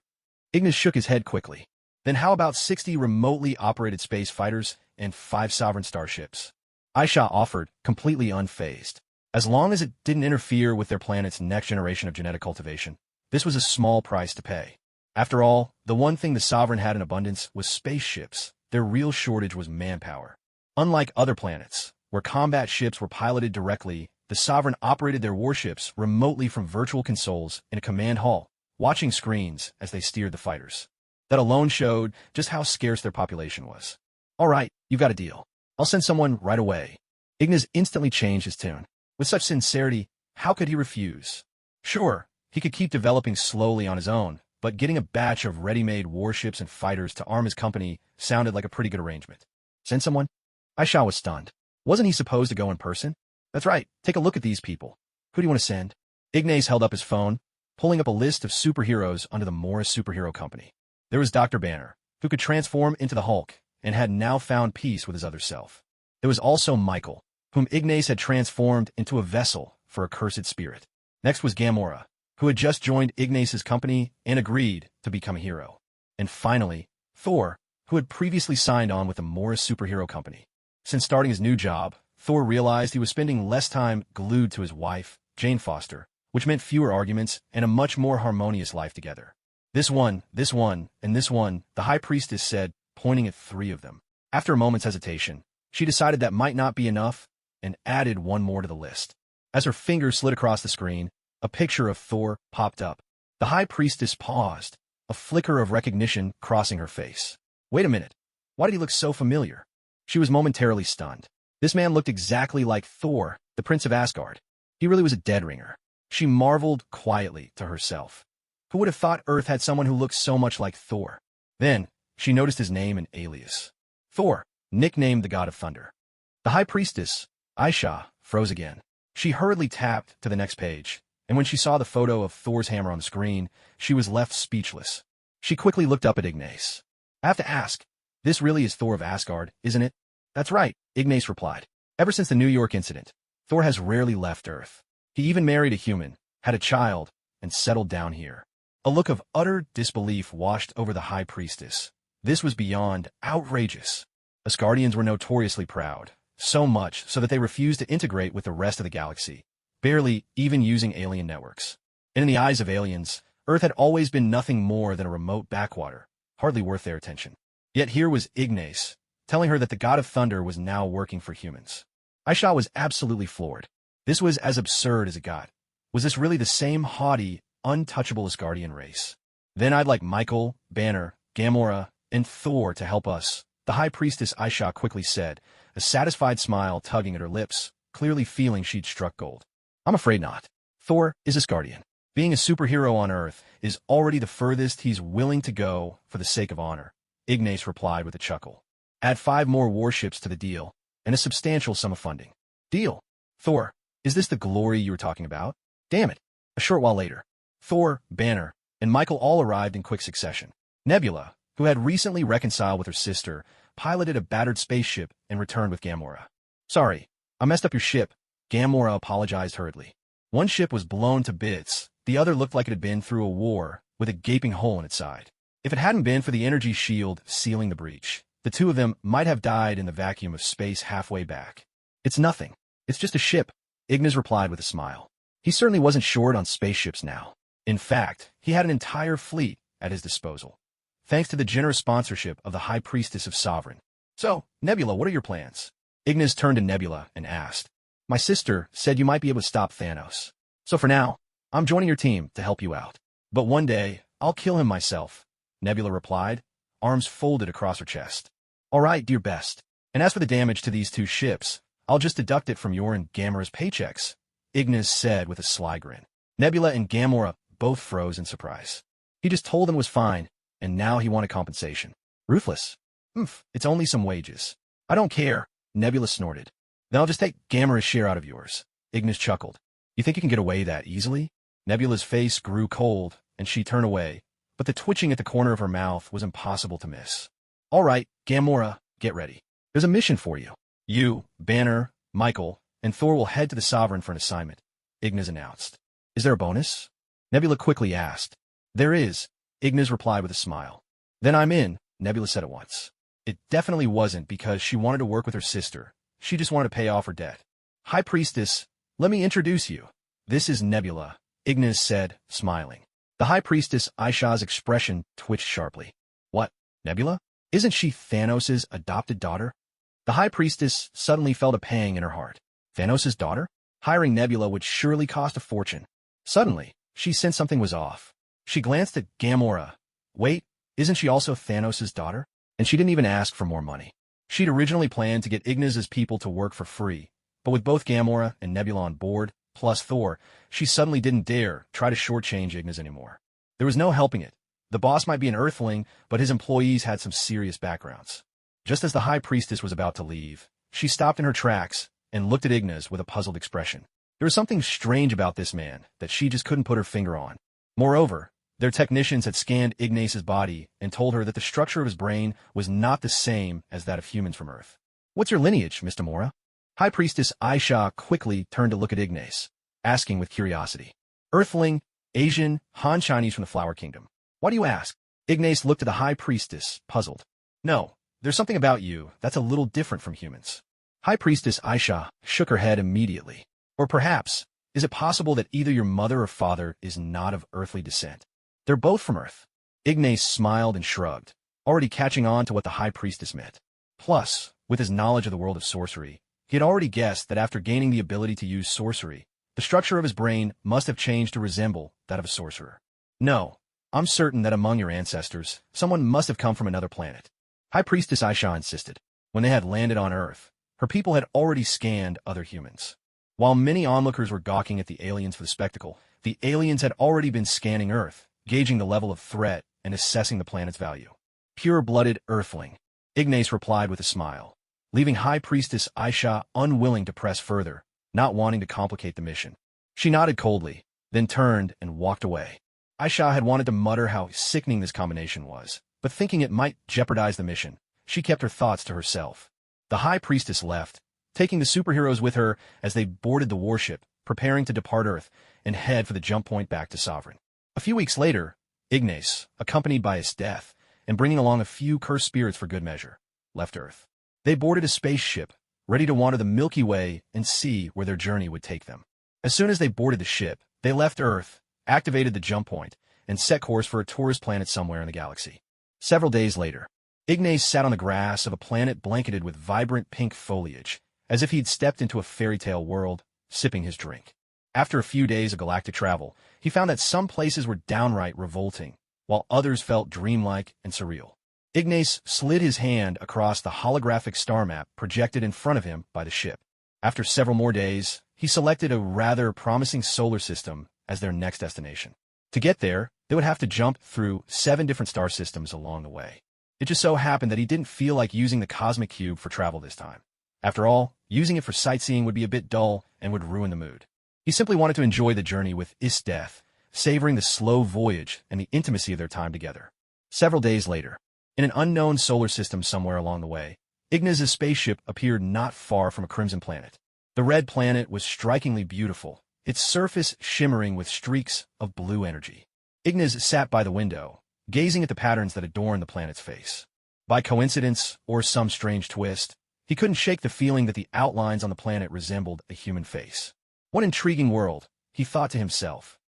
Ignas shook his head quickly. Then how about 60 remotely operated space fighters and 5 sovereign starships? Aisha offered, completely unfazed. As long as it didn't interfere with their planet's next generation of genetic cultivation, this was a small price to pay. After all, the one thing the Sovereign had in abundance was spaceships. Their real shortage was manpower. Unlike other planets, where combat ships were piloted directly, the Sovereign operated their warships remotely from virtual consoles in a command hall, watching screens as they steered the fighters. That alone showed just how scarce their population was. All right, you've got a deal. I'll send someone right away. Ignas instantly changed his tune. With such sincerity, how could he refuse? Sure, he could keep developing slowly on his own, but getting a batch of ready-made warships and fighters to arm his company sounded like a pretty good arrangement. Send someone? Aisha was stunned. Wasn't he supposed to go in person? That's right, take a look at these people. Who do you want to send? Ignas held up his phone, pulling up a list of superheroes under the Morra Superhero Company. There was Dr. Banner, who could transform into the Hulk and had now found peace with his other self. There was also Michael, whom Ignas had transformed into a vessel for a cursed spirit. Next was Gamora, who had just joined Ignas's company and agreed to become a hero. And finally, Thor, who had previously signed on with the Morra Superhero Company. Since starting his new job, Thor realized he was spending less time glued to his wife, Jane Foster, which meant fewer arguments and a much more harmonious life together. This one, and this one, the High Priestess said, pointing at 3 of them. After a moment's hesitation, she decided that might not be enough and added one more to the list. As her finger slid across the screen, a picture of Thor popped up. The High Priestess paused, a flicker of recognition crossing her face. Wait a minute. Why did he look so familiar? She was momentarily stunned. This man looked exactly like Thor, the Prince of Asgard. He really was a dead ringer. She marveled quietly to herself. Who would have thought Earth had someone who looked so much like Thor? Then, she noticed his name and alias. Thor, nicknamed the God of Thunder. The High Priestess, Aisha, froze again. She hurriedly tapped to the next page, and when she saw the photo of Thor's hammer on the screen, she was left speechless. She quickly looked up at Ignas. I have to ask, this really is Thor of Asgard, isn't it? That's right, Ignas replied. Ever since the New York incident, Thor has rarely left Earth. He even married a human, had a child, and settled down here. A look of utter disbelief washed over the High Priestess. This was beyond outrageous. Asgardians were notoriously proud, so much so that they refused to integrate with the rest of the galaxy, barely even using alien networks. And in the eyes of aliens, Earth had always been nothing more than a remote backwater, hardly worth their attention. Yet here was Ignas, telling her that the God of Thunder was now working for humans. Aisha was absolutely floored. This was as absurd as it got. Was this really the same haughty, untouchable Asgardian race? Then I'd like Michael, Banner, Gamora, and Thor to help us, the High Priestess Aisha quickly said, a satisfied smile tugging at her lips, clearly feeling she'd struck gold. I'm afraid not. Thor is Asgardian. Being a superhero on Earth is already the furthest he's willing to go for the sake of honor, Ignas replied with a chuckle. Add 5 more warships to the deal, and a substantial sum of funding. Deal. Thor, is this the glory you were talking about? Damn it. A short while later, Thor, Banner, and Michael all arrived in quick succession. Nebula, who had recently reconciled with her sister, piloted a battered spaceship and returned with Gamora. Sorry, I messed up your ship, Gamora apologized hurriedly. One ship was blown to bits, the other looked like it had been through a war, with a gaping hole in its side. If it hadn't been for the energy shield sealing the breach, the 2 of them might have died in the vacuum of space halfway back. It's nothing. It's just a ship, Ignas replied with a smile. He certainly wasn't short on spaceships now. In fact, he had an entire fleet at his disposal, thanks to the generous sponsorship of the High Priestess of Sovereign. So, Nebula, what are your plans? Ignas turned to Nebula and asked. My sister said you might be able to stop Thanos. So for now, I'm joining your team to help you out. But one day, I'll kill him myself, Nebula replied, arms folded across her chest. All right, do your best. And as for the damage to these 2 ships, I'll just deduct it from your and Gamora's paychecks, Ignas said with a sly grin. Nebula and Gamora both froze in surprise. He just told them it was fine, and now he wanted compensation. Ruthless. It's only some wages. I don't care, Nebula snorted. Then I'll just take Gamera's share out of yours. Ignas chuckled. You think you can get away that easily? Nebula's face grew cold, and she turned away, but the twitching at the corner of her mouth was impossible to miss. All right, Gamora, get ready. There's a mission for you. You, Banner, Michael, and Thor will head to the Sovereign for an assignment, Ignas announced. Is there a bonus? Nebula quickly asked. There is, Ignas replied with a smile. Then I'm in, Nebula said at once. It definitely wasn't because she wanted to work with her sister. She just wanted to pay off her debt. High Priestess, let me introduce you. This is Nebula, Ignas said, smiling. The High Priestess Aisha's expression twitched sharply. What, Nebula? Isn't she Thanos' adopted daughter? The High Priestess suddenly felt a pang in her heart. Thanos' daughter? Hiring Nebula would surely cost a fortune. Suddenly, she sensed something was off. She glanced at Gamora. Wait, isn't she also Thanos' daughter? And she didn't even ask for more money. She'd originally planned to get Ignas' people to work for free, but with both Gamora and Nebula on board, plus Thor, she suddenly didn't dare try to shortchange Ignas anymore. There was no helping it. The boss might be an Earthling, but his employees had some serious backgrounds. Just as the High Priestess was about to leave, she stopped in her tracks and looked at Ignas with a puzzled expression. There was something strange about this man that she just couldn't put her finger on. Moreover, their technicians had scanned Ignas' body and told her that the structure of his brain was not the same as that of humans from Earth. What's your lineage, Mr. Morra? High Priestess Aisha quickly turned to look at Ignas, asking with curiosity. Earthling, Asian, Han Chinese from the Flower Kingdom. Why do you ask? Ignas looked at the High Priestess, puzzled. No, there's something about you that's a little different from humans. High Priestess Aisha shook her head immediately. Or perhaps, is it possible that either your mother or father is not of earthly descent? They're both from Earth. Ignas smiled and shrugged, already catching on to what the High Priestess meant. Plus, with his knowledge of the world of sorcery, he had already guessed that after gaining the ability to use sorcery, the structure of his brain must have changed to resemble that of a sorcerer. No, I'm certain that among your ancestors, someone must have come from another planet. High Priestess Aisha insisted. When they had landed on Earth, her people had already scanned other humans. While many onlookers were gawking at the aliens for the spectacle, the aliens had already been scanning Earth, gauging the level of threat and assessing the planet's value. Pure-blooded Earthling, Ignas replied with a smile, leaving High Priestess Aisha unwilling to press further, not wanting to complicate the mission. She nodded coldly, then turned and walked away. Aisha had wanted to mutter how sickening this combination was, but thinking it might jeopardize the mission, she kept her thoughts to herself. The High Priestess left, taking the superheroes with her as they boarded the warship, preparing to depart Earth and head for the jump point back to Sovereign. A few weeks later, Ignas, accompanied by Esdeath, and bringing along a few cursed spirits for good measure, left Earth. They boarded a spaceship, ready to wander the Milky Way and see where their journey would take them. As soon as they boarded the ship, they left Earth, activated the jump point, and set course for a tourist planet somewhere in the galaxy. Several days later, Ignas sat on the grass of a planet blanketed with vibrant pink foliage, as if he'd stepped into a fairy tale world, sipping his drink. After a few days of galactic travel, he found that some places were downright revolting, while others felt dreamlike and surreal. Ignas slid his hand across the holographic star map projected in front of him by the ship. After several more days, he selected a rather promising solar system as their next destination. To get there, they would have to jump through 7 different star systems along the way. It just so happened that he didn't feel like using the cosmic cube for travel this time. After all, using it for sightseeing would be a bit dull and would ruin the mood. He simply wanted to enjoy the journey with Esdeath, savoring the slow voyage and the intimacy of their time together. Several days later, in an unknown solar system somewhere along the way, Ignas' spaceship appeared not far from a crimson planet. The red planet was strikingly beautiful, its surface shimmering with streaks of blue energy. Ignas sat by the window, gazing at the patterns that adorned the planet's face. By coincidence, or some strange twist, he couldn't shake the feeling that the outlines on the planet resembled a human face. What intriguing world, he thought to himself.